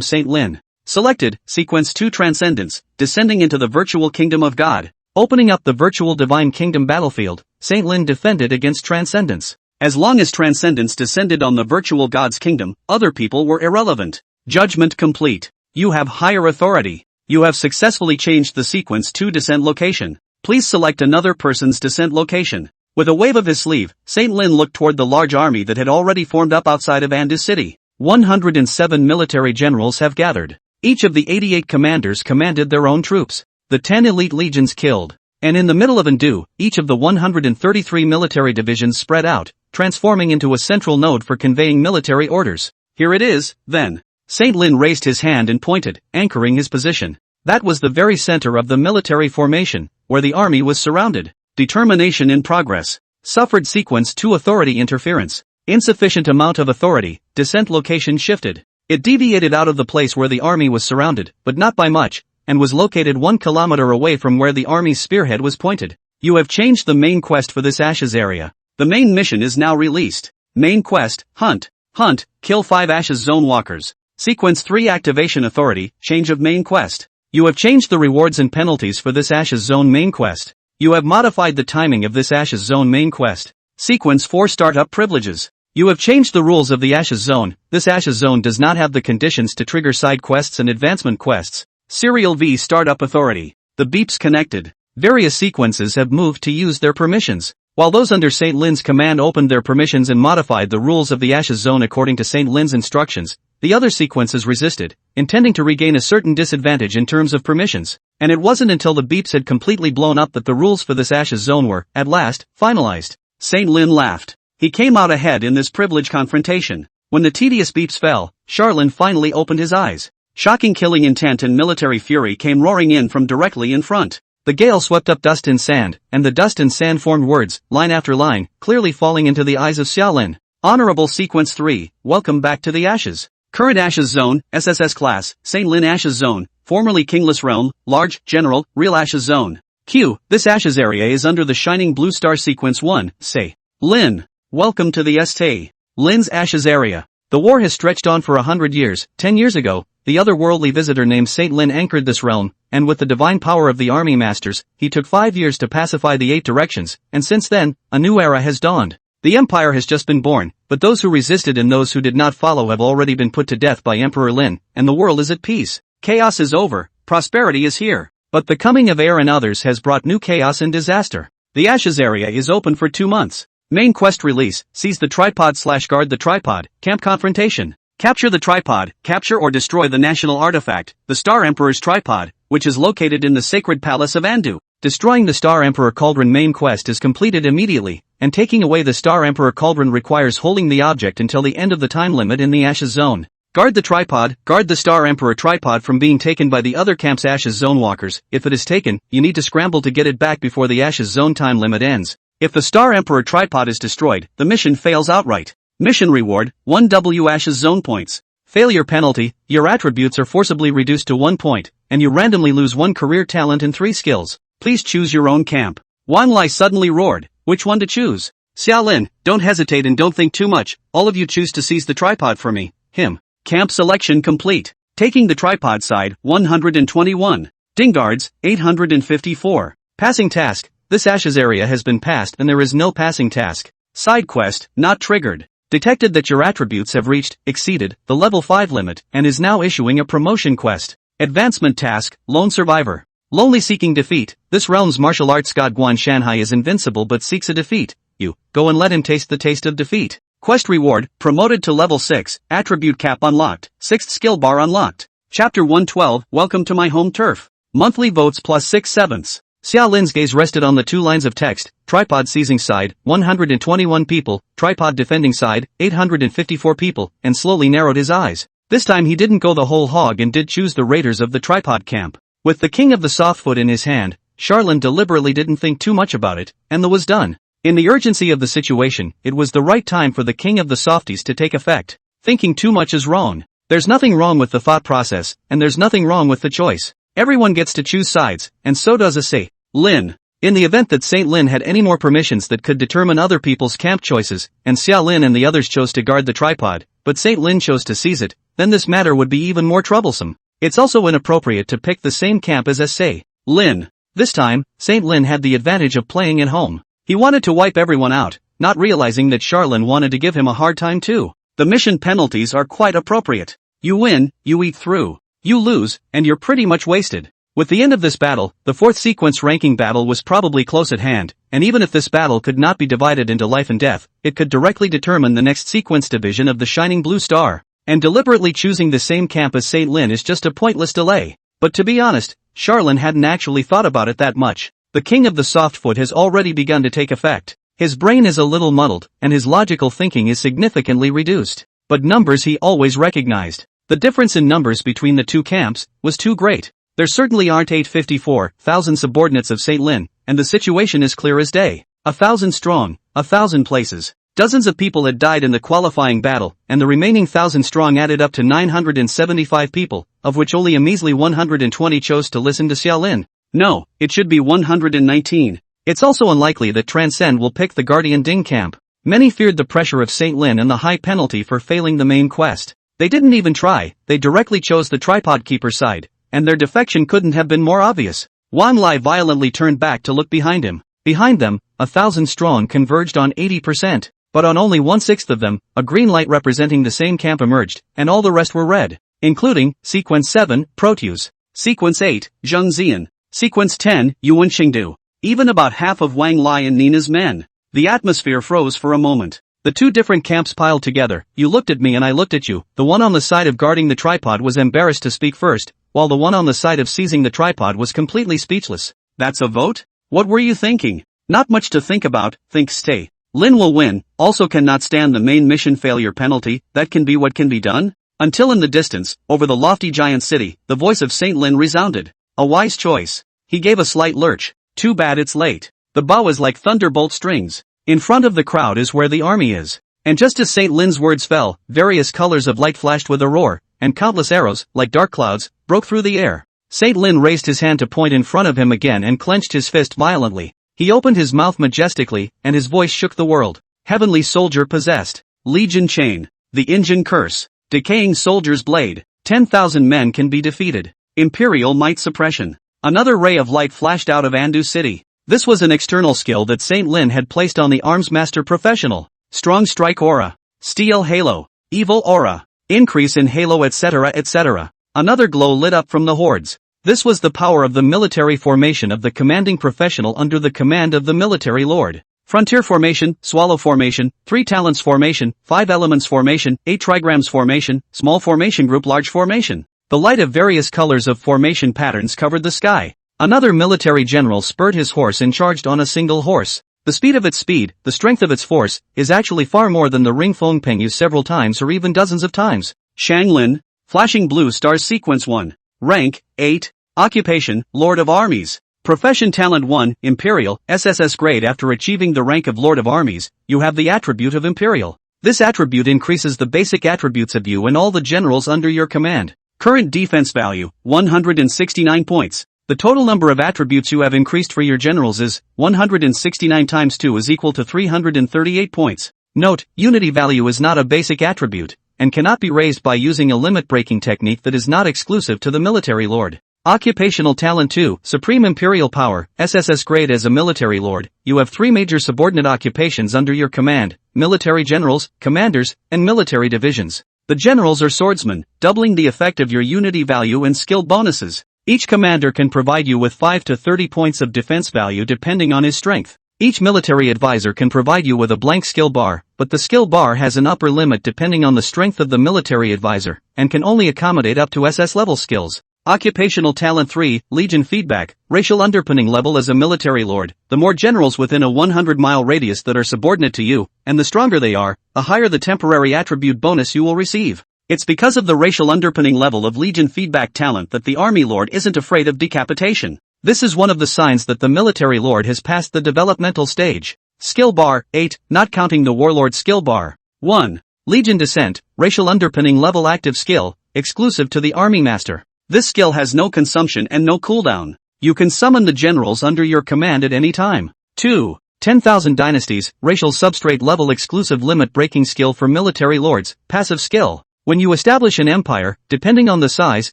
St. Lin. Selected, Sequence 2 Transcendence, descending into the virtual kingdom of God. Opening up the virtual divine kingdom battlefield, St. Lin defended against Transcendence. As long as Transcendence descended on the virtual God's kingdom, other people were irrelevant. Judgment complete. You have higher authority. You have successfully changed the Sequence 2 descent location. Please select another person's descent location. With a wave of his sleeve, St. Lin looked toward the large army that had already formed up outside of Andu City. 107 military generals have gathered. Each of the 88 commanders commanded their own troops. The 10 elite legions killed. And in the middle of Andu, each of the 133 military divisions spread out, transforming into a central node for conveying military orders. Here it is, then. St. Lin raised his hand and pointed, anchoring his position. That was the very center of the military formation, where the army was surrounded. Determination in progress. Suffered Sequence 2 authority interference. Insufficient amount of authority, descent location shifted. It deviated out of the place where the army was surrounded, but not by much, and was located 1 kilometer away from where the army's spearhead was pointed. You have changed the main quest for this Ashes area. The main mission is now released. Main quest, Hunt. Hunt, kill 5 Ashes Zone Walkers. Sequence 3 Activation Authority, change of main quest. You have changed the rewards and penalties for this Ashes Zone main quest. You have modified the timing of this Ashes Zone main quest. Sequence 4 Startup Privileges. You have changed the rules of the Ashes Zone. This Ashes Zone does not have the conditions to trigger side quests and advancement quests. Serial V Startup Authority. The beeps connected. Various sequences have moved to use their permissions. While those under St. Lin's command opened their permissions and modified the rules of the Ashes Zone according to St. Lin's instructions, the other sequences resisted, intending to regain a certain disadvantage in terms of permissions. And it wasn't until the beeps had completely blown up that the rules for this Ashes Zone were, at last, finalized. St. Lin laughed. He came out ahead in this privilege confrontation. When the tedious beeps fell, Charlin finally opened his eyes. Shocking killing intent and military fury came roaring in from directly in front. The gale swept up dust and sand, and the dust and sand formed words, line after line, clearly falling into the eyes of Xiaolin. Honorable Sequence 3, welcome back to the Ashes. Current Ashes Zone, SSS Class, St. Lin Ashes Zone, formerly Kingless Realm, Large, General, Real Ashes Zone. Q. This Ashes area is under the Shining Blue Star Sequence 1, say. Lin. Welcome to the St. Lin's Ashes area. The war has stretched on for 100 years. 10 years ago, the otherworldly visitor named St. Lin anchored this realm, and with the divine power of the army masters, he took 5 years to pacify the 8 directions, and since then, a new era has dawned. The empire has just been born, but those who resisted and those who did not follow have already been put to death by Emperor Lin, and the world is at peace. Chaos is over, prosperity is here. But the coming of heir and others has brought new chaos and disaster. The Ashes area is open for 2 months. Main quest release, seize the tripod/guard the tripod, camp confrontation. Capture the tripod, capture or destroy the national artifact, the Star Emperor's tripod, which is located in the sacred palace of Andu. Destroying the Star Emperor Cauldron main quest is completed immediately, and taking away the Star Emperor Cauldron requires holding the object until the end of the time limit in the Ashes Zone. Guard the tripod, guard the Star Emperor tripod from being taken by the other camp's Ashes Zone walkers. If it is taken, you need to scramble to get it back before the Ashes Zone time limit ends. If the Star Emperor tripod is destroyed, the mission fails outright. Mission reward, 1W Ashes Zone points. Failure penalty, your attributes are forcibly reduced to 1 point, and you randomly lose 1 career talent and 3 skills. Please choose your own camp. Wan Lai suddenly roared. Which one to choose? Xiaolin, don't hesitate and don't think too much, all of you choose to seize the tripod for me. Him. Camp selection complete. Taking the tripod side, 121. Dingards, 854. Passing task, this Ashes area has been passed and there is no passing task. Side quest, not triggered. Detected that your attributes have exceeded, the level 5 limit, and is now issuing a promotion quest. Advancement task, Lone Survivor. Lonely seeking defeat, this realm's martial arts god Guan Shanhai is invincible but seeks a defeat. You, go and let him taste the taste of defeat. Quest reward, promoted to level 6, attribute cap unlocked, 6th skill bar unlocked. Chapter 112, welcome to my home turf. Monthly votes plus 6/7. Xiaolin's gaze rested on the 2 lines of text, tripod seizing side, 121 people, tripod defending side, 854 people, and slowly narrowed his eyes. This time he didn't go the whole hog and did choose the raiders of the tripod camp. With the king of the softfoot in his hand, Charlin deliberately didn't think too much about it, and the was done. In the urgency of the situation, it was the right time for the king of the softies to take effect. Thinking too much is wrong. There's nothing wrong with the thought process, and there's nothing wrong with the choice. Everyone gets to choose sides, and so does a Saint Lin. In the event that Saint Lin had any more permissions that could determine other people's camp choices, and Xiaolin and the others chose to guard the tripod, but Saint Lin chose to seize it, then this matter would be even more troublesome. It's also inappropriate to pick the same camp as Saint Lin. This time, Saint Lin had the advantage of playing at home. He wanted to wipe everyone out, not realizing that Charlin wanted to give him a hard time too. The mission penalties are quite appropriate. You win, you eat through. You lose, and you're pretty much wasted. With the end of this battle, the 4th sequence ranking battle was probably close at hand, and even if this battle could not be divided into life and death, it could directly determine the next sequence division of the Shining Blue Star. And deliberately choosing the same camp as Saint Lin is just a pointless delay. But to be honest, Charlin hadn't actually thought about it that much. The king of the softfoot has already begun to take effect. His brain is a little muddled, and his logical thinking is significantly reduced. But numbers he always recognized. The difference in numbers between the 2 camps was too great. There certainly aren't 854,000 subordinates of Saint Lin, and the situation is clear as day. 1,000 strong, 1,000 places. Dozens of people had died in the qualifying battle, and the remaining 1,000 strong added up to 975 people, of which only a measly 120 chose to listen to Xiaolin. No, it should be 119. It's also unlikely that Transcend will pick the Guardian Ding camp. Many feared the pressure of Saint Lin and the high penalty for failing the main quest. They didn't even try, they directly chose the tripod keeper side, and their defection couldn't have been more obvious. Wan Lai violently turned back to look behind him. Behind them, 1,000 strong converged on 80%. But on only 1/6 of them, a green light representing the same camp emerged, and all the rest were red, including Sequence 7, Proteus, Sequence 8, Zheng Zian, Sequence 10, Yuan Qingdu, even about half of Wang Lai and Nina's men. The atmosphere froze for a moment. The 2 different camps piled together. You looked at me and I looked at you. The one on the side of guarding the tripod was embarrassed to speak first, while the one on the side of seizing the tripod was completely speechless. That's a vote? What were you thinking? Not much to think about, stay. Lin will win, also cannot stand the main mission failure penalty, that can be what can be done? Until in the distance, over the lofty giant city, the voice of Saint Lin resounded. A wise choice. He gave a slight lurch. Too bad it's late. The bow is like thunderbolt strings. In front of the crowd is where the army is. And just as Saint Lin's words fell, various colors of light flashed with a roar, and countless arrows, like dark clouds, broke through the air. Saint Lin raised his hand to point in front of him again and clenched his fist violently. He opened his mouth majestically, and his voice shook the world. Heavenly soldier possessed. Legion chain. The engine curse. Decaying soldier's blade. 10,000 men can be defeated. Imperial might suppression. Another ray of light flashed out of Andu City. This was an external skill that Saint Lin had placed on the arms master professional. Strong strike aura. Steel halo. Evil aura. Increase in halo etc. etc. Another glow lit up from the hordes. This was the power of the military formation of the commanding professional under the command of the military lord. Frontier formation, swallow formation, 3 talents formation, 5 elements formation, 8 trigrams formation, small formation group large formation. The light of various colors of formation patterns covered the sky. Another military general spurred his horse and charged on a single horse. The speed of its speed, the strength of its force, is actually far more than the ring Feng Peng used several times or even dozens of times. Shang Lin, Flashing Blue Stars Sequence 1. Rank, 8. Occupation, Lord of Armies. Profession Talent 1, Imperial, SSS grade. After achieving the rank of Lord of Armies, you have the attribute of Imperial. This attribute increases the basic attributes of you and all the generals under your command. Current defense value, 169 points. The total number of attributes you have increased for your generals is 169 times 2 is equal to 338 points. Note, unity value is not a basic attribute, and cannot be raised by using a limit-breaking technique that is not exclusive to the military lord. Occupational talent 2, Supreme Imperial Power, SSS grade. As a military lord, you have 3 major subordinate occupations under your command: military generals, commanders, and military divisions. The generals are swordsmen, doubling the effect of your unity value and skill bonuses. Each commander can provide you with 5 to 30 points of defense value depending on his strength. Each military advisor can provide you with a blank skill bar, but the skill bar has an upper limit depending on the strength of the military advisor, and can only accommodate up to SS level skills. Occupational talent 3, Legion feedback, racial underpinning level. As a military lord, the more generals within a 100-mile radius that are subordinate to you, and the stronger they are, the higher the temporary attribute bonus you will receive. It's because of the racial underpinning level of Legion feedback talent that the army lord isn't afraid of decapitation. This is one of the signs that the military lord has passed the developmental stage. Skill bar, 8, not counting the warlord skill bar. 1. Legion descent, racial underpinning level active skill, exclusive to the army master. This skill has no consumption and no cooldown. You can summon the generals under your command at any time. 2. 10,000 dynasties, racial substrate level exclusive limit breaking skill for military lords, passive skill. When you establish an empire, depending on the size,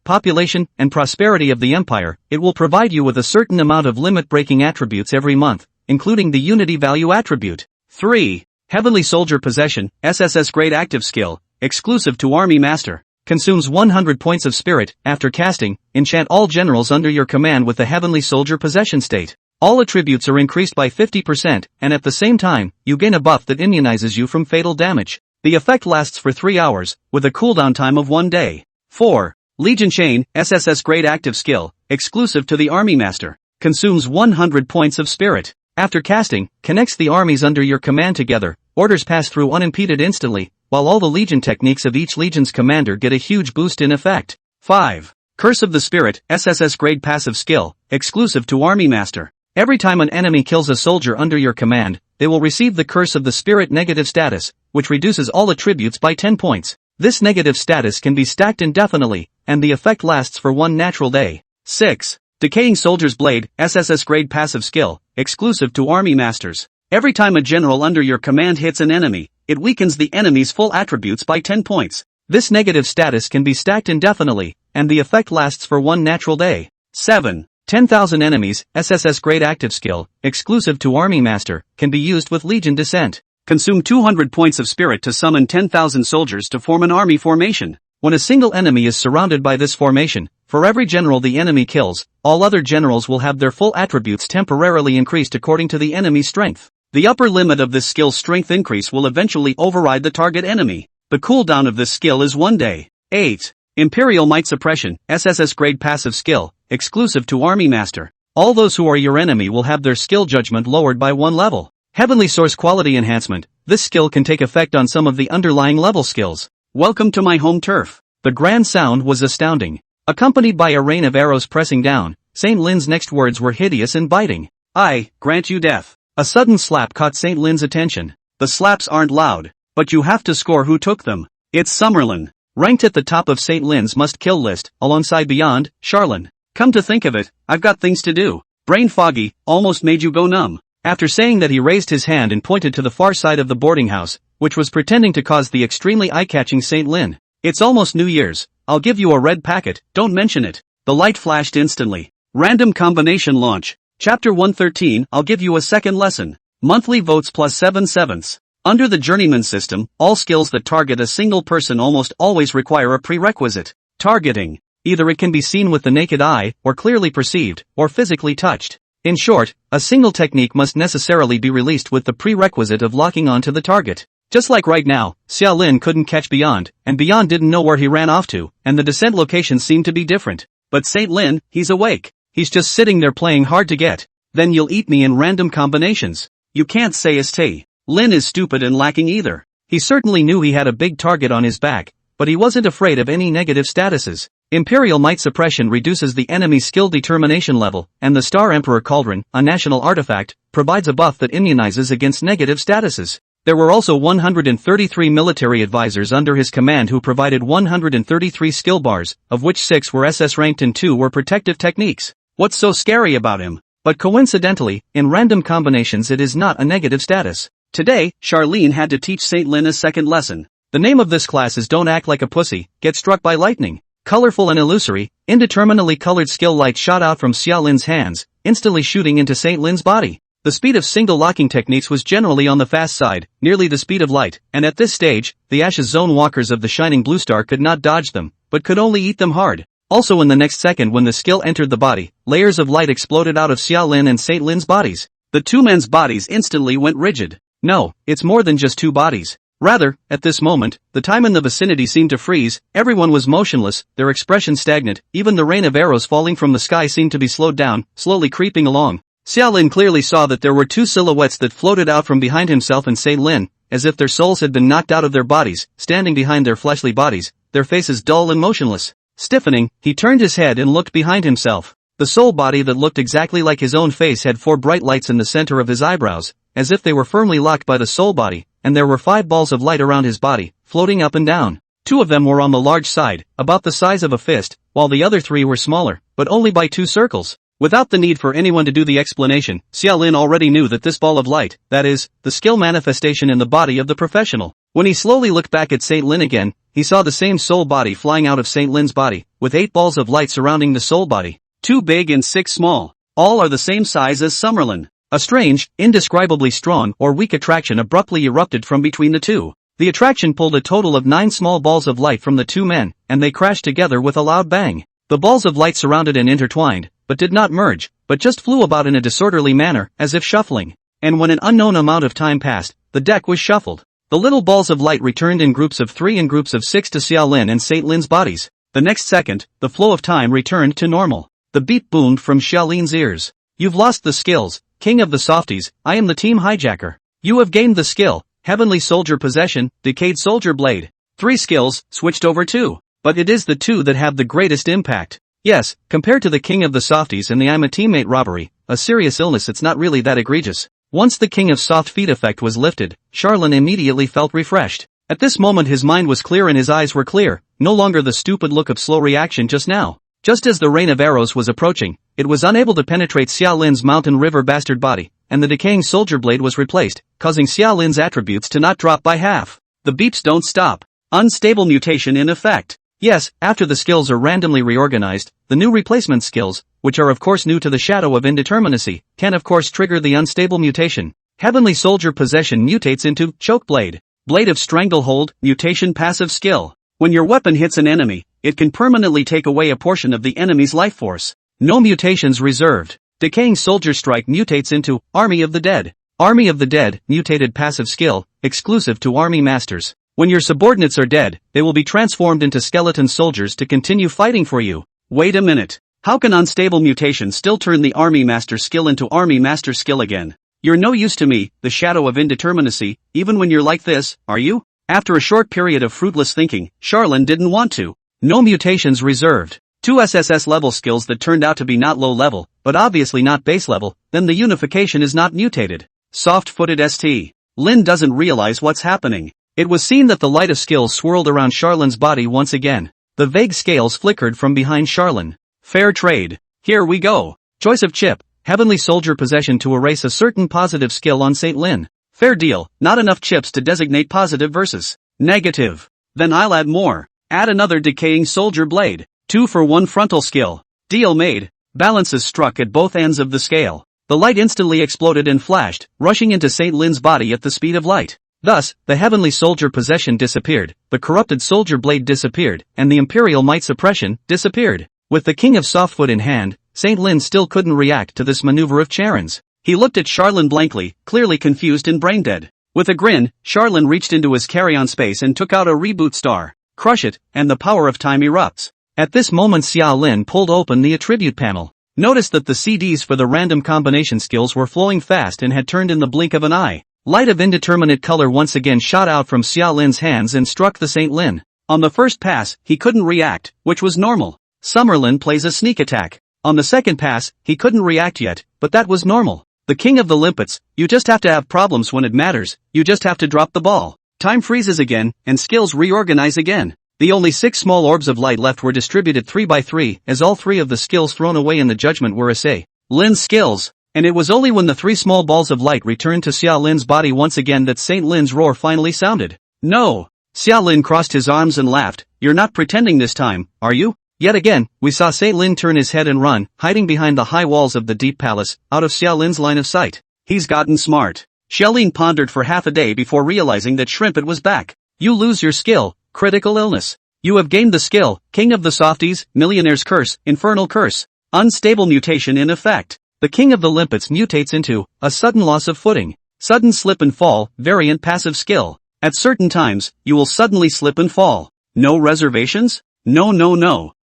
population, and prosperity of the empire, it will provide you with a certain amount of limit breaking attributes every month, including the unity value attribute. 3. Heavenly Soldier Possession, SSS grade active skill, exclusive to army master. Consumes 100 points of spirit. After casting, enchant all generals under your command with the Heavenly Soldier Possession state. All attributes are increased by 50%, and at the same time, you gain a buff that immunizes you from fatal damage. The effect lasts for 3 hours, with a cooldown time of 1 day. 4. Legion Chain, SSS grade active skill, exclusive to the army master. Consumes 100 points of spirit. After casting, connects the armies under your command together. Orders pass through unimpeded instantly, while all the legion techniques of each legion's commander get a huge boost in effect. 5. Curse of the Spirit, SSS grade passive skill, exclusive to army master. Every time an enemy kills a soldier under your command, they will receive the Curse of the Spirit negative status, which reduces all attributes by 10 points. This negative status can be stacked indefinitely, and the effect lasts for 1 natural day. 6. Decaying Soldier's Blade, SSS grade passive skill, exclusive to army masters. Every time a general under your command hits an enemy, it weakens the enemy's full attributes by 10 points. This negative status can be stacked indefinitely, and the effect lasts for 1 natural day. 7. 10,000 enemies, SSS grade active skill, exclusive to army master, can be used with Legion Descent. Consume 200 points of spirit to summon 10,000 soldiers to form an army formation. When a single enemy is surrounded by this formation, for every general the enemy kills, all other generals will have their full attributes temporarily increased according to the enemy's strength. The upper limit of this skill's strength increase will eventually override the target enemy. The cooldown of this skill is 1 day. 8. Imperial Might Suppression, SSS grade passive skill, exclusive to army master. All those who are your enemy will have their skill judgment lowered by 1 level. Heavenly Source Quality Enhancement, this skill can take effect on some of the underlying level skills. Welcome to my home turf. The grand sound was astounding. Accompanied by a rain of arrows pressing down, St. Lin's next words were hideous and biting. I grant you death. A sudden slap caught St. Lin's attention. The slaps aren't loud, but you have to score who took them. It's Summerlin, ranked at the top of St. Lin's must-kill list, alongside Beyond, Charlin. Come to think of it, I've got things to do. Brain foggy, almost made you go numb. After saying that, he raised his hand and pointed to the far side of the boarding house, which was pretending to cause the extremely eye-catching St. Lin. It's almost New Year's. I'll give you a red packet, don't mention it. The light flashed instantly. Random combination launch. Chapter 113, I'll give you a second lesson. Monthly votes plus 7/7. Under the journeyman system, all skills that target a single person almost always require a prerequisite. Targeting. Either it can be seen with the naked eye, or clearly perceived, or physically touched. In short, a single technique must necessarily be released with the prerequisite of locking onto the target. Just like right now, Xia Lin couldn't catch Beyond, and Beyond didn't know where he ran off to, and the descent locations seemed to be different. But St. Lin, he's awake. He's just sitting there playing hard to get. Then you'll eat me in random combinations. You can't say St. Lin is stupid and lacking either. He certainly knew he had a big target on his back, but he wasn't afraid of any negative statuses. Imperial Might Suppression reduces the enemy's skill determination level, and the Star Emperor Cauldron, a national artifact, provides a buff that immunizes against negative statuses. There were also 133 military advisors under his command who provided 133 skill bars, of which 6 were SS ranked and 2 were protective techniques. What's so scary about him? But coincidentally, in random combinations it is not a negative status. Today, Charlene had to teach St. Lin a second lesson. The name of this class is Don't Act Like a Pussy, Get Struck by Lightning. Colorful and illusory, indeterminately colored skill light shot out from Xia Lin's hands, instantly shooting into St. Lin's body. The speed of single locking techniques was generally on the fast side, nearly the speed of light, and at this stage, the Ashes Zone walkers of the Shining Blue Star could not dodge them, but could only eat them hard. Also in the next second when the skill entered the body, layers of light exploded out of Xia Lin and St. Lin's bodies. The two men's bodies instantly went rigid. No, it's more than just two bodies. Rather, at this moment, the time in the vicinity seemed to freeze, everyone was motionless, their expression stagnant, even the rain of arrows falling from the sky seemed to be slowed down, slowly creeping along. Xia Lin clearly saw that there were two silhouettes that floated out from behind himself and St. Lin, as if their souls had been knocked out of their bodies, standing behind their fleshly bodies, their faces dull and motionless. Stiffening, he turned his head and looked behind himself. The soul body that looked exactly like his own face had 4 bright lights in the center of his eyebrows, as if they were firmly locked by the soul body, and there were 5 balls of light around his body, floating up and down. 2 of them were on the large side, about the size of a fist, while the other 3 were smaller, but only by 2 circles. Without the need for anyone to do the explanation, Xia Lin already knew that this ball of light, that is, the skill manifestation in the body of the professional. When he slowly looked back at St. Lin again, he saw the same soul body flying out of St. Lin's body, with 8 balls of light surrounding the soul body. 2 big and 6 small. All are the same size as Summerlin. A strange, indescribably strong or weak attraction abruptly erupted from between the two. The attraction pulled a total of 9 small balls of light from the 2 men, and they crashed together with a loud bang. The balls of light surrounded and intertwined, but did not merge, but just flew about in a disorderly manner, as if shuffling. And when an unknown amount of time passed, the deck was shuffled. The little balls of light returned in groups of 3 and groups of 6 to Xia Lin and St. Lin's bodies. The next second, the flow of time returned to normal. The beat boomed from Xia Lin's ears. You've lost the skills, King of the Softies, I am the team hijacker. You have gained the skill, Heavenly Soldier Possession, Decayed Soldier Blade. 3 skills, switched over 2. But it is the 2 that have the greatest impact. Yes, compared to the King of the Softies and the I'm a teammate robbery, a serious illness, it's not really that egregious. Once the King of Soft Feet effect was lifted, Charlene immediately felt refreshed. At this moment his mind was clear and his eyes were clear, no longer the stupid look of slow reaction just now. Just as the rain of arrows was approaching, it was unable to penetrate Xia Lin's mountain river bastard body, and the decaying soldier blade was replaced, causing Xia Lin's attributes to not drop by half. The beeps don't stop. Unstable mutation in effect. Yes, after the skills are randomly reorganized, the new replacement skills, which are of course new to the shadow of indeterminacy, can of course trigger the unstable mutation. Heavenly Soldier Possession mutates into Choke Blade. Blade of Stranglehold, mutation passive skill. When your weapon hits an enemy, it can permanently take away a portion of the enemy's life force. No mutations reserved. Decaying Soldier Strike mutates into Army of the Dead. Army of the Dead, mutated passive skill, exclusive to Army Masters. When your subordinates are dead, they will be transformed into skeleton soldiers to continue fighting for you. Wait a minute. How can unstable mutation still turn the Army Master skill into Army Master skill again? You're no use to me, the shadow of indeterminacy, even when you're like this, are you? After a short period of fruitless thinking, Charlene didn't want to. No mutations reserved. 2 SSS level skills that turned out to be not low level, but obviously not base level, then the unification is not mutated. Soft-footed ST. Lin doesn't realize what's happening. It was seen that the light of skills swirled around Charlene's body once again. The vague scales flickered from behind Charlene. Fair trade. Here we go. Choice of chip. Heavenly Soldier Possession to erase a certain positive skill on St. Lin. Fair deal, not enough chips to designate positive versus negative. Then I'll add more. Add another Decaying Soldier Blade. 2 for 1 frontal skill. Deal made. Balances struck at both ends of the scale. The light instantly exploded and flashed, rushing into St. Lin's body at the speed of light. Thus, the Heavenly Soldier Possession disappeared, the Corrupted Soldier Blade disappeared, and the Imperial Might Suppression disappeared. With the King of Softfoot in hand, St. Lin still couldn't react to this maneuver of Charon's. He looked at Charlene blankly, clearly confused and brain-dead. With a grin, Charlene reached into his carry-on space and took out a reboot star. Crush it, and the power of time erupts. At this moment Xia Lin pulled open the attribute panel. Noticed that the CDs for the random combination skills were flowing fast and had turned in the blink of an eye. Light of indeterminate color once again shot out from Xia Lin's hands and struck the St. Lin. On the first pass, he couldn't react, which was normal. Summerlin plays a sneak attack. On the second pass, he couldn't react yet, but that was normal. The king of the limpets, you just have to have problems when it matters, you just have to drop the ball. Time freezes again, and skills reorganize again. The only 6 small orbs of light left were distributed 3 by 3, as all 3 of the skills thrown away in the judgment were Say Lin's skills. And it was only when the 3 small balls of light returned to Xia Lin's body once again that Saint Lin's roar finally sounded. No! Xia Lin crossed his arms and laughed. You're not pretending this time, are you? Yet again, we saw Saint Lin turn his head and run, hiding behind the high walls of the deep palace, out of Xia Lin's line of sight. He's gotten smart. Xia Lin pondered for half a day before realizing that Shrimpet was back. You lose your skill, critical illness. You have gained the skill, King of the Softies, Millionaire's Curse, Infernal Curse. Unstable mutation in effect. The King of the Limpets mutates into a sudden loss of footing. Sudden slip and fall, variant passive skill. At certain times, you will suddenly slip and fall. No reservations? No.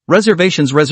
Reservations, no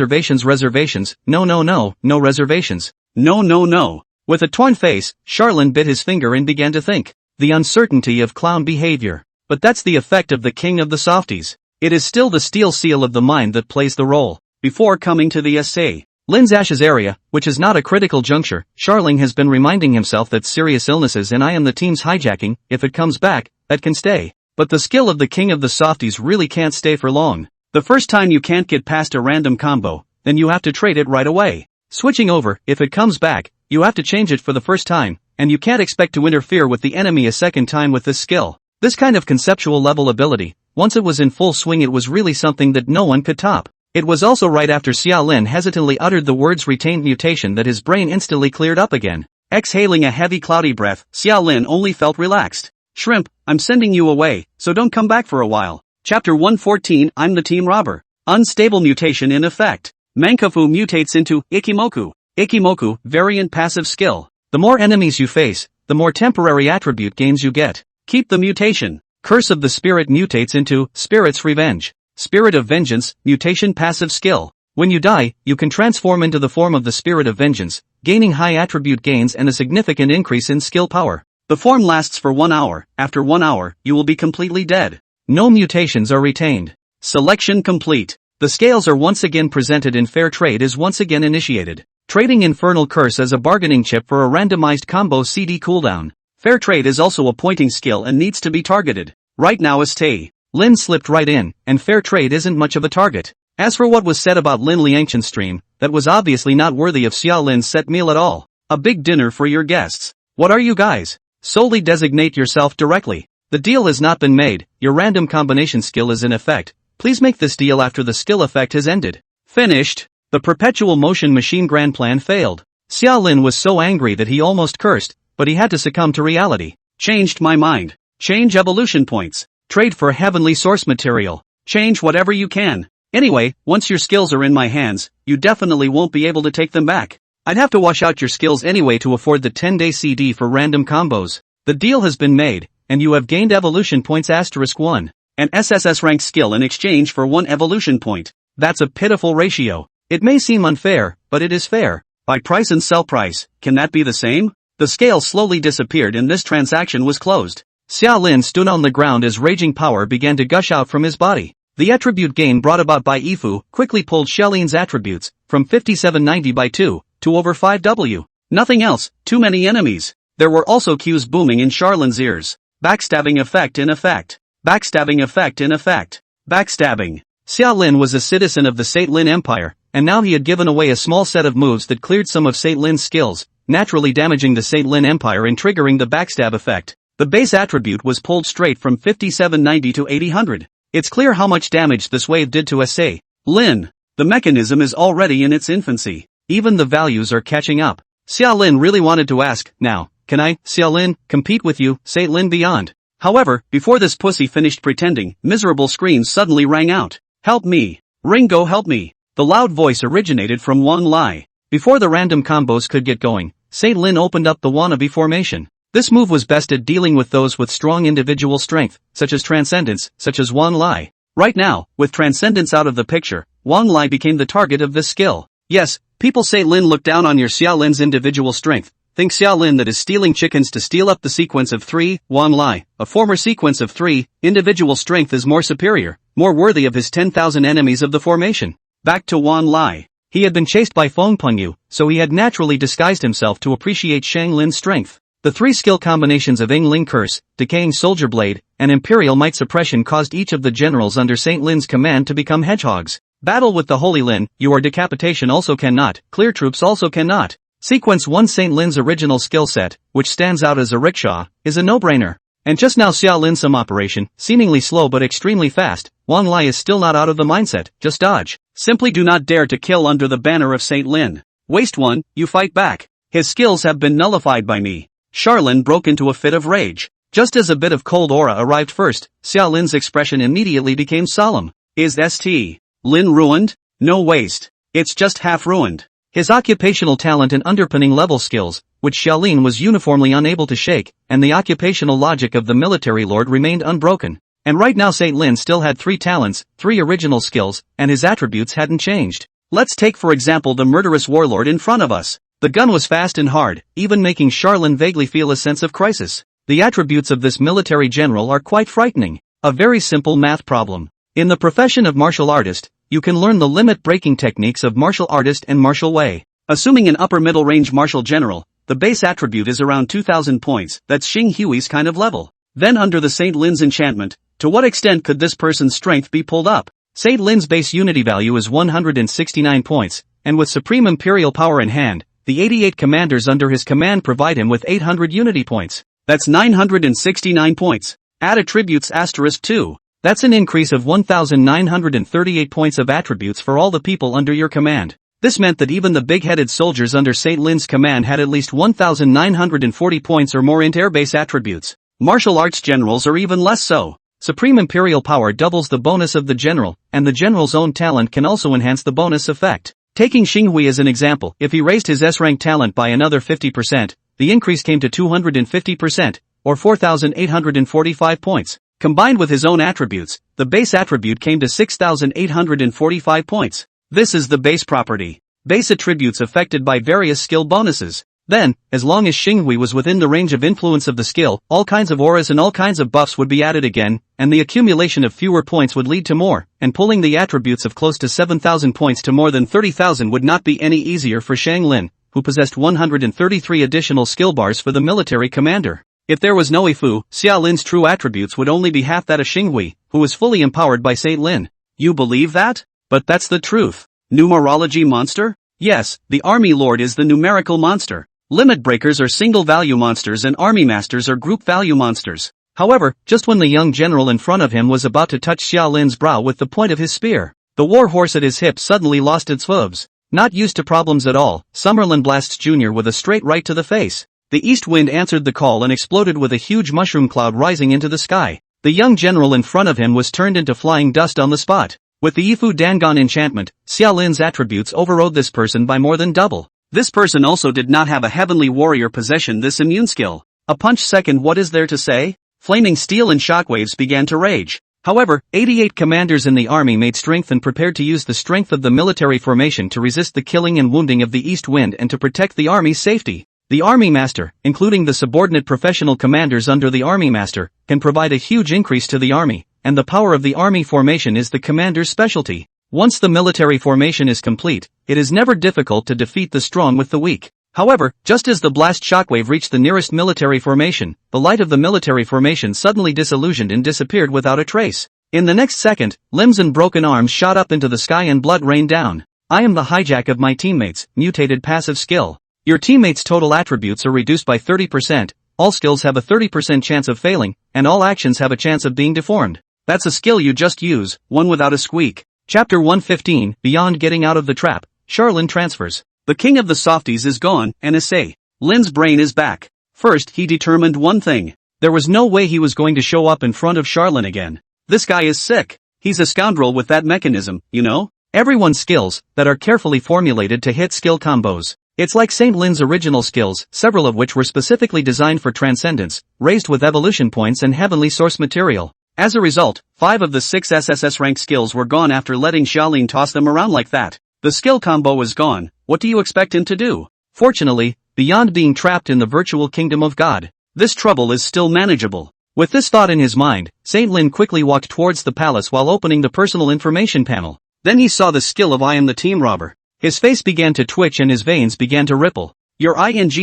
reservations. No. With a torn face, Charlin bit his finger and began to think. The uncertainty of clown behavior. But that's the effect of the King of the Softies. It is still the steel seal of the mind that plays the role. Before coming to the Say Lin's Ashes area, which is not a critical juncture, Charling has been reminding himself that serious illnesses and I am the team's hijacking, if it comes back, that can stay. But the skill of the King of the Softies really can't stay for long. The first time you can't get past a random combo, then you have to trade it right away. Switching over, if it comes back, you have to change it for the first time, and you can't expect to interfere with the enemy a second time with this skill. This kind of conceptual level ability, once it was in full swing, it was really something that no one could top. It was also right after Xia Lin hesitantly uttered the words retained mutation that his brain instantly cleared up again. Exhaling a heavy cloudy breath, Xia Lin only felt relaxed. Shrimp, I'm sending you away, so don't come back for a while. Chapter 114, I'm the team robber. Unstable mutation in effect. Mankafu mutates into Ikimoku. Ikimoku, variant passive skill. The more enemies you face, the more temporary attribute gains you get. Keep the mutation. Curse of the Spirit mutates into Spirit's Revenge. Spirit of Vengeance, mutation passive skill. When you die, you can transform into the form of the Spirit of Vengeance, gaining high attribute gains and a significant increase in skill power. The form lasts for 1 hour. After 1 hour, you will be completely dead. No mutations are retained. Selection complete. The scales are once again presented and fair trade is once again initiated. Trading Infernal Curse as a bargaining chip for a randomized combo CD cooldown. Fair trade is also a pointing skill and needs to be targeted. Right now Tay Lin slipped right in, and fair trade isn't much of a target. As for what was said about Lin Liangchen's stream, that was obviously not worthy of Xia Lin's set meal at all. A big dinner for your guests. What are you guys? Solely designate yourself directly. The deal has not been made, your random combination skill is in effect. Please make this deal after the skill effect has ended. Finished. The perpetual motion machine grand plan failed. Xia Lin was so angry that he almost cursed, but he had to succumb to reality. Changed my mind. Change evolution points. Trade for heavenly source material. Change whatever you can. Anyway, once your skills are in my hands, you definitely won't be able to take them back. I'd have to wash out your skills anyway to afford the 10-day CD for random combos. The deal has been made, and you have gained evolution points *1. An SSS rank skill in exchange for 1 evolution point. That's a pitiful ratio. It may seem unfair, but it is fair. Buy price and sell price, can that be the same? The scale slowly disappeared and this transaction was closed. Xia Lin stood on the ground as raging power began to gush out from his body. The attribute gain brought about by Ifu quickly pulled Xiaolin's attributes from 5790 by 2 to over 5W. Nothing else, too many enemies. There were also cues booming in Charlin's ears. Backstabbing effect in effect. Backstabbing effect in effect. Backstabbing. Xia Lin was a citizen of the Saint Lin Empire, and now he had given away a small set of moves that cleared some of Saint Lin's skills, naturally damaging the Saint Lin Empire and triggering the backstab effect. The base attribute was pulled straight from 5790 to 8000. It's clear how much damage this wave did to Say Lin. The mechanism is already in its infancy. Even the values are catching up. Xia Lin really wanted to ask, now, can I, Xia Lin, compete with you, Saint Lin Beyond? However, before this pussy finished pretending, miserable screams suddenly rang out. Help me. Ringo, help me. The loud voice originated from Wang Lai. Before the random combos could get going, Saint Lin opened up the wannabe formation. This move was best at dealing with those with strong individual strength, such as Transcendence, such as Wang Lai. Right now, with Transcendence out of the picture, Wang Lai became the target of this skill. Yes, people say Lin looked down on your Xia Lin's individual strength. Think Xia Lin that is stealing chickens to steal up the sequence of 3, Wang Lai, a former sequence of 3, individual strength is more superior, more worthy of his 10,000 enemies of the formation. Back to Wang Lai. He had been chased by Feng Pengyu, so he had naturally disguised himself to appreciate Shang Lin's strength. The three skill combinations of Ing Ling Curse, Decaying Soldier Blade, and Imperial Might Suppression caused each of the generals under Saint Lin's command to become hedgehogs. Battle with the Holy Lin, your decapitation also cannot, clear troops also cannot. Sequence 1 Saint Lin's original skill set, which stands out as a rickshaw, is a no-brainer. And just now Xiao Lin's some operation, seemingly slow but extremely fast, Wang Lai is still not out of the mindset, just dodge. Simply do not dare to kill under the banner of Saint Lin. Waste 1, you fight back. His skills have been nullified by me. Charlin broke into a fit of rage. Just as a bit of cold aura arrived first, Xiao Lin's expression immediately became solemn. Is St. Lin ruined? No waste. It's just half ruined. His occupational talent and underpinning level skills, which Xiaolin was uniformly unable to shake, and the occupational logic of the military lord remained unbroken. And right now Saint Lin still had 3 talents, 3 original skills, and his attributes hadn't changed. Let's take for example the murderous warlord in front of us. The gun was fast and hard, even making Charlin vaguely feel a sense of crisis. The attributes of this military general are quite frightening. A very simple math problem. In the profession of martial artist, you can learn the limit-breaking techniques of martial artist and martial way. Assuming an upper-middle range martial general, the base attribute is around 2000 points, that's Xing Hui's kind of level. Then under the Saint Lin's enchantment, to what extent could this person's strength be pulled up? Saint Lin's base unity value is 169 points, and with supreme imperial power in hand, the 88 commanders under his command provide him with 800 unity points. That's 969 points. Add attributes asterisk 2. That's an increase of 1,938 points of attributes for all the people under your command. This meant that even the big-headed soldiers under Saint Lin's command had at least 1,940 points or more in air-base attributes. Martial arts generals are even less so. Supreme imperial power doubles the bonus of the general, and the general's own talent can also enhance the bonus effect. Taking Xing Hui as an example, if he raised his S-rank talent by another 50%, the increase came to 250%, or 4,845 points. Combined with his own attributes, the base attribute came to 6,845 points. This is the base property. Base attributes affected by various skill bonuses. Then, as long as Xing Hui was within the range of influence of the skill, all kinds of auras and all kinds of buffs would be added again, and the accumulation of fewer points would lead to more, and pulling the attributes of close to 7,000 points to more than 30,000 would not be any easier for Shang Lin, who possessed 133 additional skill bars for the military commander. If there was no Ifu, Xiao Lin's true attributes would only be half that of Xing Hui, who was fully empowered by Saint Lin. You believe that? But that's the truth. Numerology monster? Yes, the army lord is the numerical monster. Limit breakers are single value monsters and army masters are group value monsters. However, just when the young general in front of him was about to touch Xiao Lin's brow with the point of his spear, the war horse at his hip suddenly lost its hooves. Not used to problems at all, Summerlin blasts Jr. with a straight right to the face. The east wind answered the call and exploded with a huge mushroom cloud rising into the sky. The young general in front of him was turned into flying dust on the spot. With the Yifu Dangon enchantment, Xiao Lin's attributes overrode this person by more than double. This person also did not have a heavenly warrior possession this immune skill. A punch second, what is there to say? Flaming steel and shockwaves began to rage. However, 88 commanders in the army made strength and prepared to use the strength of the military formation to resist the killing and wounding of the east wind and to protect the army's safety. The army master, including the subordinate professional commanders under the army master, can provide a huge increase to the army, and the power of the army formation is the commander's specialty. Once the military formation is complete, it is never difficult to defeat the strong with the weak. However, just as the blast shockwave reached the nearest military formation, the light of the military formation suddenly disillusioned and disappeared without a trace. In the next second, limbs and broken arms shot up into the sky and blood rained down. I am the hijack of my teammates, mutated passive skill. Your teammates' total attributes are reduced by 30%, all skills have a 30% chance of failing, and all actions have a chance of being deformed. That's a skill you just use, one without a squeak. Chapter 115, Beyond Getting Out of the Trap, Charlin transfers. The king of the softies is gone, and Issei. Lin's brain is back. First he determined one thing. There was no way he was going to show up in front of Charlin again. This guy is sick. He's a scoundrel with that mechanism, you know? Everyone's skills, that are carefully formulated to hit skill combos. It's like Saint Lin's original skills, several of which were specifically designed for transcendence, raised with evolution points and heavenly source material. As a result, 5 of the 6 SSS rank skills were gone after letting Xiaolin toss them around like that. The skill combo is gone, what do you expect him to do? Fortunately, beyond being trapped in the virtual kingdom of God, this trouble is still manageable. With this thought in his mind, Saint Lin quickly walked towards the palace while opening the personal information panel. Then he saw the skill of I am the team robber. His face began to twitch and his veins began to ripple. You're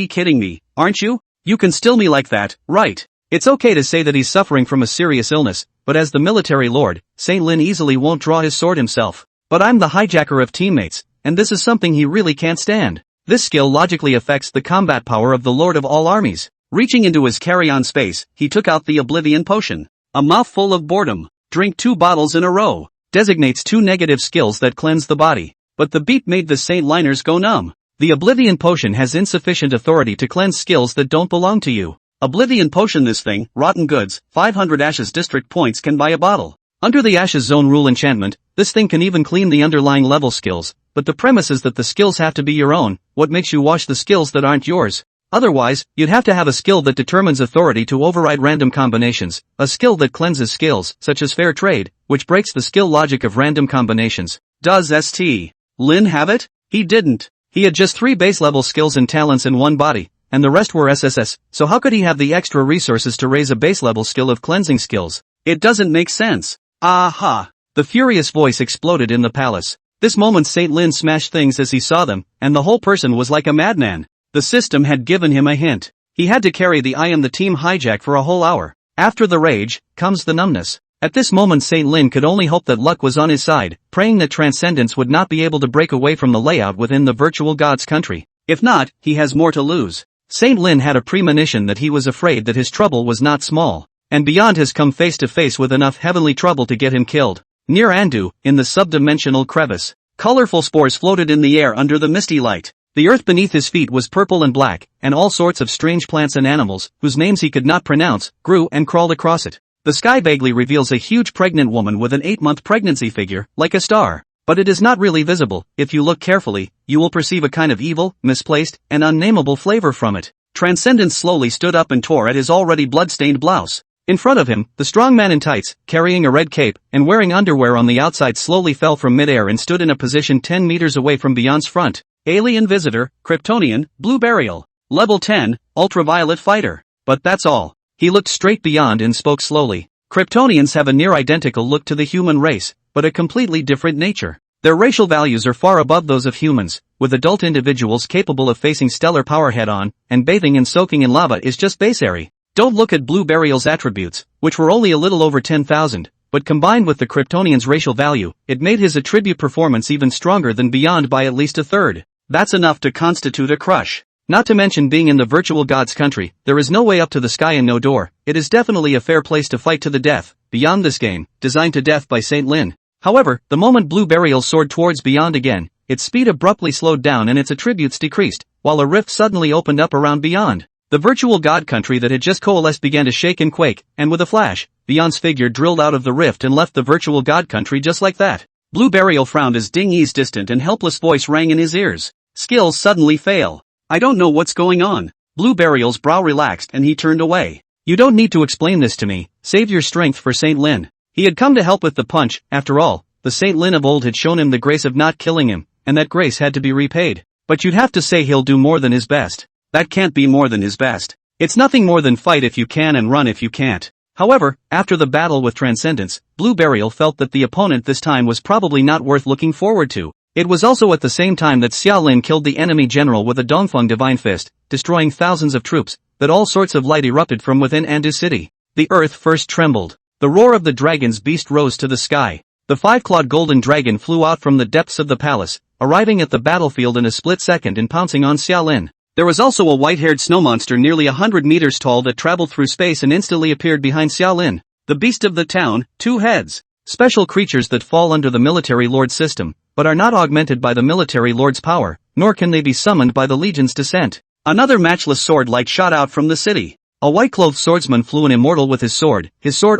kidding me, aren't you? You can still me like that, right? It's okay to say that he's suffering from a serious illness, but as the military lord, Saint Lin easily won't draw his sword himself. But I'm the hijacker of teammates, and this is something he really can't stand. This skill logically affects the combat power of the Lord of all armies. Reaching into his carry-on space, he took out the Oblivion Potion. A mouthful of boredom. Drink 2 bottles in a row. Designates 2 negative skills that cleanse the body. But the beat made the Saint Liners go numb. The Oblivion Potion has insufficient authority to cleanse skills that don't belong to you. Oblivion Potion, this thing, rotten goods, 500 Ashes district points can buy a bottle. Under the Ashes Zone rule enchantment, this thing can even clean the underlying level skills, but the premise is that the skills have to be your own. What makes you wash the skills that aren't yours? Otherwise, you'd have to have a skill that determines authority to override random combinations, a skill that cleanses skills, such as Fair Trade, which breaks the skill logic of random combinations. Does St. Lin have it? He didn't. He had just 3 base level skills and talents in one body, and the rest were SSS, so how could he have the extra resources to raise a base level skill of cleansing skills? It doesn't make sense. Aha! The furious voice exploded in the palace. This moment Saint Lin smashed things as he saw them, and the whole person was like a madman. The system had given him a hint. He had to carry the I am the team hijack for a whole hour. After the rage, comes the numbness. At this moment Saint Lin could only hope that luck was on his side, praying that Transcendence would not be able to break away from the layout within the virtual god's country. If not, he has more to lose. Saint Lin had a premonition that he was afraid that his trouble was not small, and beyond has come face to face with enough heavenly trouble to get him killed. Near Andu, in the subdimensional crevice, colorful spores floated in the air under the misty light. The earth beneath his feet was purple and black, and all sorts of strange plants and animals, whose names he could not pronounce, grew and crawled across it. The sky vaguely reveals a huge pregnant woman with an 8-month pregnancy figure, like a star. But it is not really visible. If you look carefully, you will perceive a kind of evil, misplaced, and unnameable flavor from it. Transcendence slowly stood up and tore at his already blood-stained blouse. In front of him, the strong man in tights, carrying a red cape, and wearing underwear on the outside slowly fell from midair and stood in a position 10 meters away from Beyond's front. Alien visitor, Kryptonian, blue burial. Level 10, ultraviolet fighter. But that's all. He looked straight Beyond and spoke slowly. Kryptonians have a near-identical look to the human race, but a completely different nature. Their racial values are far above those of humans, with adult individuals capable of facing stellar power head-on, and bathing and soaking in lava is just base airy. Don't look at Blue Burial's attributes, which were only a little over 10,000, but combined with the Kryptonian's racial value, it made his attribute performance even stronger than Beyond by at least a third. That's enough to constitute a crush. Not to mention being in the virtual god's country, there is no way up to the sky and no door. It is definitely a fair place to fight to the death. Beyond this game, designed to death by Saint Lin. However, the moment Blue Burial soared towards Beyond again, its speed abruptly slowed down and its attributes decreased, while a rift suddenly opened up around Beyond. The virtual god country that had just coalesced began to shake and quake, and with a flash, Beyond's figure drilled out of the rift and left the virtual god country just like that. Blue Burial frowned as Ding Yi's distant and helpless voice rang in his ears. Skills suddenly fail. I don't know what's going on. Blue Burial's brow relaxed and he turned away. You don't need to explain this to me. Save your strength for Saint Lin. He had come to help with the punch. After all, the Saint Lin of old had shown him the grace of not killing him, and that grace had to be repaid. But you'd have to say he'll do more than his best. That can't be more than his best. It's nothing more than fight if you can and run if you can't. However, after the battle with Transcendence, Blue Burial felt that the opponent this time was probably not worth looking forward to. It was also at the same time that Xia Lin killed the enemy general with a Dongfeng Divine Fist, destroying thousands of troops, that all sorts of light erupted from within Andu City. The earth first trembled. The roar of the dragon's beast rose to the sky. The 5-clawed golden dragon flew out from the depths of the palace, arriving at the battlefield in a split second and pouncing on Xia Lin. There was also a white-haired snow monster nearly 100 meters tall that traveled through space and instantly appeared behind Xia Lin. The beast of the town, 2 heads. Special creatures that fall under the military lord system, but are not augmented by the military lord's power, nor can they be summoned by the legion's descent. Another matchless sword light shot out from the city. A white-clothed swordsman flew an immortal with his sword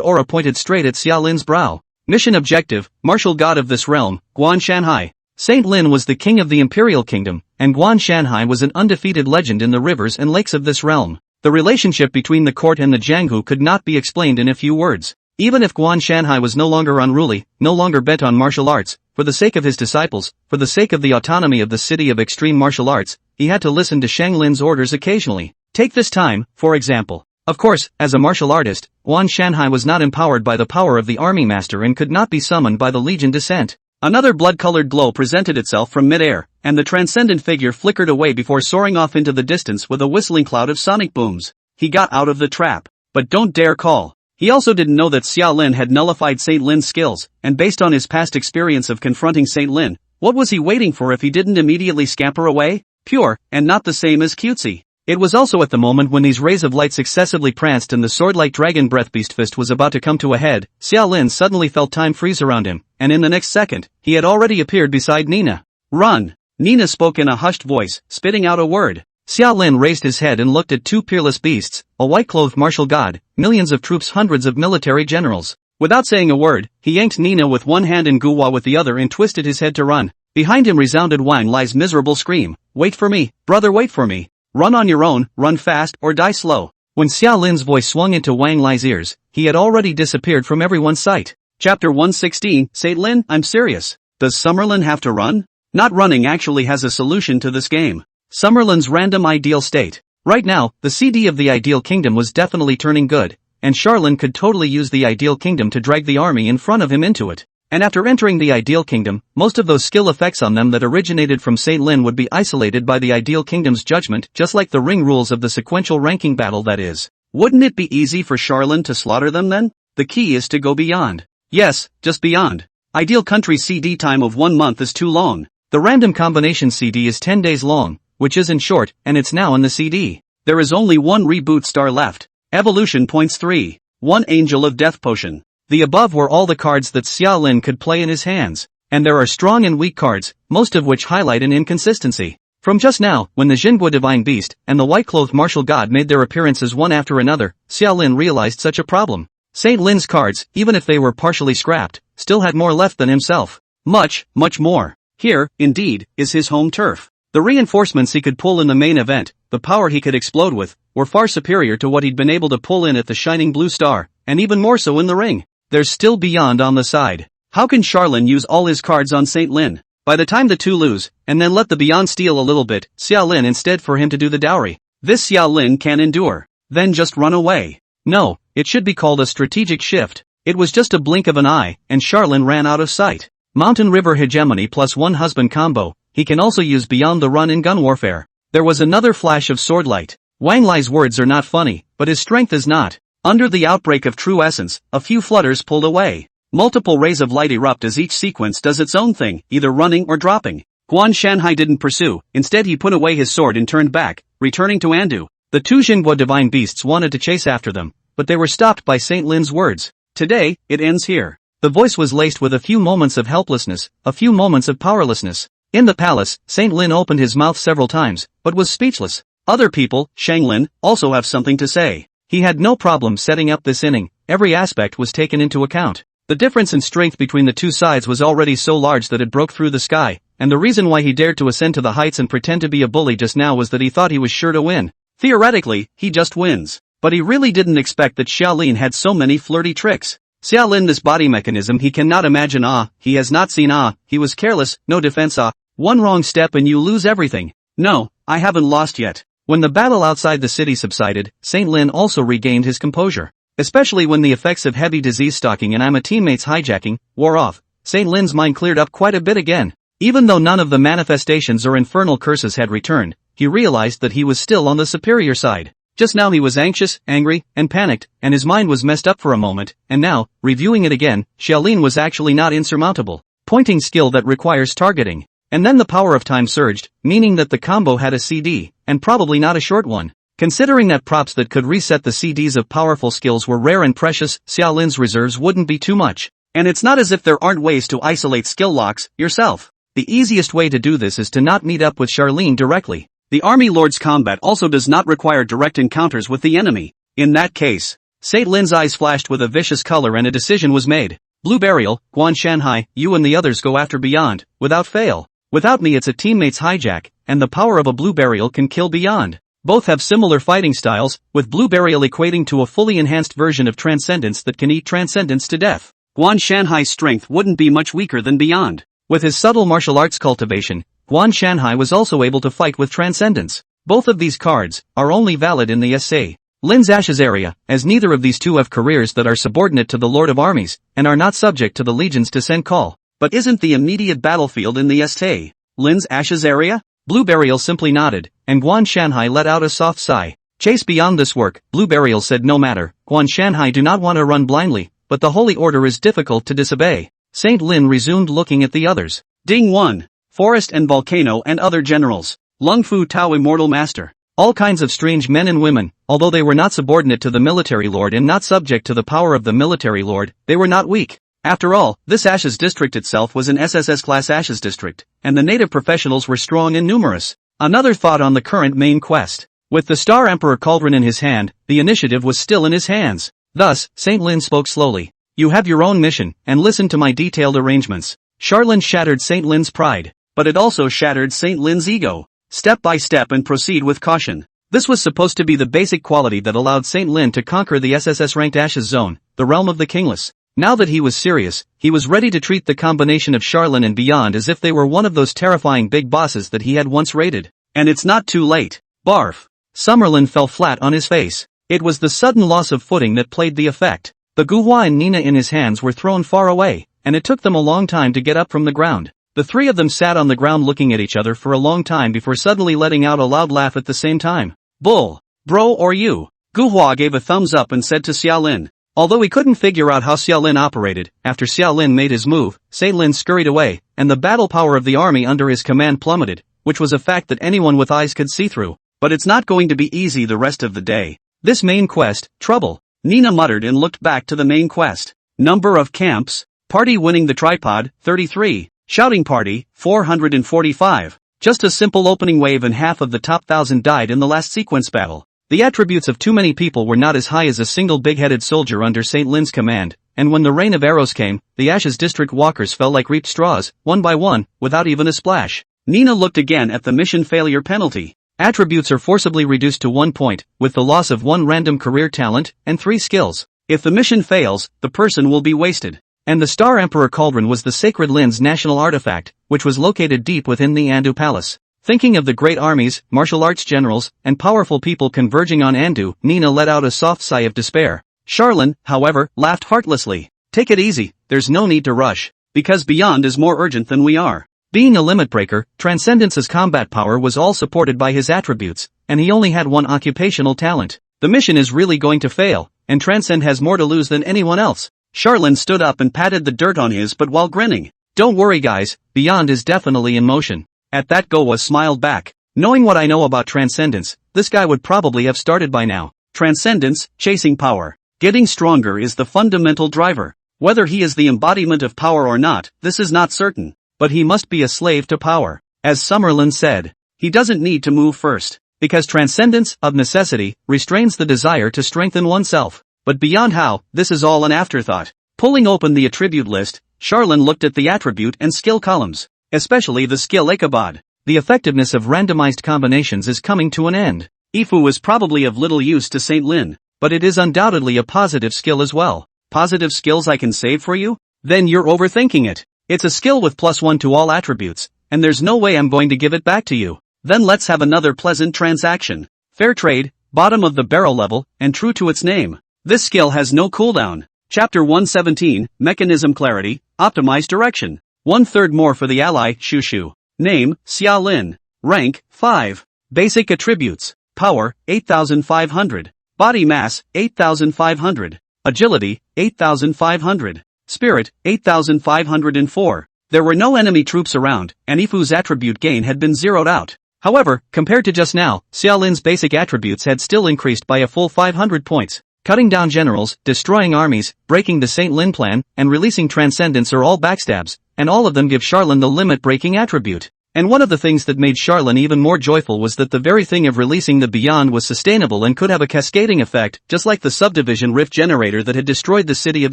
aura pointed straight at Xia Lin's brow. Mission objective, martial god of this realm, Guan Shanhai. Saint Lin was the king of the Imperial Kingdom, and Guan Shanhai was an undefeated legend in the rivers and lakes of this realm. The relationship between the court and the Jianghu could not be explained in a few words. Even if Guan Shanhai was no longer unruly, no longer bent on martial arts, for the sake of his disciples, for the sake of the autonomy of the city of extreme martial arts, he had to listen to Shang Lin's orders occasionally. Take this time, for example. Of course, as a martial artist, Guan Shanhai was not empowered by the power of the army master and could not be summoned by the legion descent. Another blood-colored glow presented itself from mid-air, and the transcendent figure flickered away before soaring off into the distance with a whistling cloud of sonic booms. He got out of the trap. But don't dare call. He also didn't know that Xia Lin had nullified Saint Lin's skills, and based on his past experience of confronting Saint Lin, what was he waiting for if he didn't immediately scamper away? Pure, and not the same as cutesy. It was also at the moment when these rays of light successively pranced and the sword-like dragon breath beast fist was about to come to a head, Xia Lin suddenly felt time freeze around him, and in the next second, he had already appeared beside Nina. Run! Nina spoke in a hushed voice, spitting out a word. Xia Lin raised his head and looked at two peerless beasts, a white-clothed martial god, millions of troops, hundreds of military generals. Without saying a word, he yanked Nina with one hand and Guhua with the other and twisted his head to run. Behind him resounded Wang Lai's miserable scream, "Wait for me, brother, wait for me. Run on your own, run fast, or die slow." When Xia Lin's voice swung into Wang Lai's ears, he had already disappeared from everyone's sight. Chapter 116, Saint Lin, I'm serious. Does Summerlin have to run? Not running actually has a solution to this game. Summerlin's random ideal state. Right now, the CD of the ideal kingdom was definitely turning good, and Charlin could totally use the ideal kingdom to drag the army in front of him into it. And after entering the ideal kingdom, most of those skill effects on them that originated from Saint Lin would be isolated by the ideal kingdom's judgment, just like the ring rules of the sequential ranking battle, that is. Wouldn't it be easy for Charlin to slaughter them then? The key is to go beyond. Yes, just beyond. Ideal country CD time of 1 month is too long. The random combination CD is 10 days long, which isn't short, and it's now in the CD. There is only one reboot star left. Evolution points 3. 1 Angel of Death Potion. The above were all the cards that Xia Lin could play in his hands, and there are strong and weak cards, most of which highlight an inconsistency. From just now, when the Jinhua Divine Beast and the white-clothed martial god made their appearances one after another, Xia Lin realized such a problem. Saint Lin's cards, even if they were partially scrapped, still had more left than himself. Much, much more. Here, indeed, is his home turf. The reinforcements he could pull in the main event, the power he could explode with, were far superior to what he'd been able to pull in at the Shining Blue Star, and even more so in the ring. There's still Beyond on the side. How can Charlin use all his cards on Saint Lin? By the time the two lose, and then let the Beyond steal a little bit, Xia Lin instead for him to do the dowry. This Xia Lin can endure. Then just run away. No, it should be called a strategic shift. It was just a blink of an eye, and Charlin ran out of sight. Mountain River Hegemony plus one husband combo. He can also use Beyond the Run in gun warfare. There was another flash of sword light. Wang Lai's words are not funny, but his strength is not. Under the outbreak of true essence, a few flutters pulled away. Multiple rays of light erupt as each sequence does its own thing, either running or dropping. Guan Shanhai didn't pursue, instead he put away his sword and turned back, returning to Andu. The two Jinhua Divine Beasts wanted to chase after them, but they were stopped by Saint Lin's words. Today, it ends here. The voice was laced with a few moments of helplessness, a few moments of powerlessness. In the palace, Saint Lin opened his mouth several times, but was speechless. Other people, Shanglin, also have something to say. He had no problem setting up this inning, every aspect was taken into account. The difference in strength between the two sides was already so large that it broke through the sky, and the reason why he dared to ascend to the heights and pretend to be a bully just now was that he thought he was sure to win. Theoretically, he just wins. But he really didn't expect that Xia Lin had so many flirty tricks. Xia Lin, this body mechanism he cannot imagine. He has not seen. He was careless, no defense. One wrong step and you lose everything. No, I haven't lost yet. When the battle outside the city subsided, Saint Lin also regained his composure. Especially when the effects of heavy disease stalking and I'm a teammate's hijacking wore off, Saint Lin's mind cleared up quite a bit again. Even though none of the manifestations or infernal curses had returned, he realized that he was still on the superior side. Just now he was anxious, angry, and panicked, and his mind was messed up for a moment, and now, reviewing it again, Xia Lin was actually not insurmountable. Pointing skill that requires targeting. And then the power of time surged, meaning that the combo had a CD, and probably not a short one. Considering that props that could reset the CDs of powerful skills were rare and precious, Xia Lin's reserves wouldn't be too much. And it's not as if there aren't ways to isolate skill locks yourself. The easiest way to do this is to not meet up with Charlene directly. The Army Lord's combat also does not require direct encounters with the enemy. In that case, Saint Lin's eyes flashed with a vicious color and a decision was made. Blue Burial, Guan Shanhai, you and the others go after Beyond, without fail. Without me it's a teammate's hijack, and the power of a Blue Burial can kill Beyond. Both have similar fighting styles, with Blue Burial equating to a fully enhanced version of Transcendence that can eat Transcendence to death. Guan Shanhai's strength wouldn't be much weaker than Beyond. With his subtle martial arts cultivation, Guan Shanhai was also able to fight with Transcendence. Both of these cards are only valid in the S.A. Lin's Ashes area, as neither of these two have careers that are subordinate to the Lord of Armies, and are not subject to the Legion's descent call. But isn't the immediate battlefield in the St. Lin's Ashes area? Blueberryl simply nodded, and Guan Shanhai let out a soft sigh. Chase beyond this work, Blueberryl said no matter, Guan Shanhai do not want to run blindly, but the holy order is difficult to disobey. Saint Lin resumed looking at the others. Ding 1. Forest and Volcano and other generals. Lung Fu Tao Immortal Master. All kinds of strange men and women, although they were not subordinate to the military lord and not subject to the power of the military lord, they were not weak. After all, this Ashes district itself was an SSS-class Ashes district, and the native professionals were strong and numerous. Another thought on the current main quest. With the Star Emperor Cauldron in his hand, the initiative was still in his hands. Thus, Saint Lin spoke slowly. You have your own mission, and listen to my detailed arrangements. Charlene shattered Saint Lin's pride, but it also shattered Saint Lin's ego. Step by step and proceed with caution. This was supposed to be the basic quality that allowed Saint Lin to conquer the SSS-ranked Ashes zone, the realm of the kingless. Now that he was serious, he was ready to treat the combination of Charlene and beyond as if they were one of those terrifying big bosses that he had once raided. And it's not too late. Barf. Summerlin fell flat on his face. It was the sudden loss of footing that played the effect. The Guhua and Nina in his hands were thrown far away, and it took them a long time to get up from the ground. The three of them sat on the ground looking at each other for a long time before suddenly letting out a loud laugh at the same time. Bull. Bro or you? Guhua gave a thumbs up and said to Xiaolin. Although he couldn't figure out how Xiaolin operated, after Xiaolin made his move, Saint Lin scurried away, and the battle power of the army under his command plummeted, which was a fact that anyone with eyes could see through. But it's not going to be easy the rest of the day. This main quest, trouble. Nina muttered and looked back to the main quest. Number of camps. Party winning the tripod, 33. Shouting party, 445. Just a simple opening wave and half of the top 1,000 died in the last sequence battle. The attributes of too many people were not as high as a single big-headed soldier under Saint Lin's command, and when the rain of arrows came, the Ashes district walkers fell like reaped straws, one by one, without even a splash. Nina looked again at the mission failure penalty. Attributes are forcibly reduced to 1 point, with the loss of 1 random career talent, and 3 skills. If the mission fails, the person will be wasted. And the Star Emperor Cauldron was the Sacred Lin's national artifact, which was located deep within the Andu Palace. Thinking of the great armies, martial arts generals, and powerful people converging on Andu, Nina let out a soft sigh of despair. Charlene, however, laughed heartlessly. Take it easy, there's no need to rush. Because Beyond is more urgent than we are. Being a limit breaker, Transcendence's combat power was all supported by his attributes, and he only had 1 occupational talent. The mission is really going to fail, and Transcend has more to lose than anyone else. Charlene stood up and patted the dirt on his butt while grinning. Don't worry guys, Beyond is definitely in motion. At that Gowa smiled back. Knowing what I know about Transcendence, this guy would probably have started by now. Transcendence, chasing power. Getting stronger is the fundamental driver. Whether he is the embodiment of power or not, this is not certain. But he must be a slave to power. As Summerlin said, he doesn't need to move first. Because Transcendence, of necessity, restrains the desire to strengthen oneself. But beyond how, this is all an afterthought. Pulling open the attribute list, Charlene looked at the attribute and skill columns. Especially the skill Ichabod. The effectiveness of randomized combinations is coming to an end. Ifu is probably of little use to Saint Lin. But it is undoubtedly a positive skill as well. Positive skills I can save for you? Then you're overthinking it. It's a skill with +1 to all attributes, and there's no way I'm going to give it back to you. Then let's have another pleasant transaction. Fair trade, bottom of the barrel level, and true to its name. This skill has no cooldown. Chapter 117, Mechanism Clarity, Optimize Direction. 1/3 more for the ally, Shushu. Name, Xiaolin. Rank, 5. Basic attributes. Power, 8,500. Body mass, 8,500. Agility, 8,500. Spirit, 8,504. There were no enemy troops around, and Ifu's attribute gain had been zeroed out. However, compared to just now, Xiaolin's basic attributes had still increased by a full 500 points. Cutting down generals, destroying armies, breaking the Saint Lin plan, and releasing Transcendence are all backstabs, and all of them give Charlene the limit-breaking attribute. And one of the things that made Charlene even more joyful was that the very thing of releasing the Beyond was sustainable and could have a cascading effect, just like the subdivision rift generator that had destroyed the City of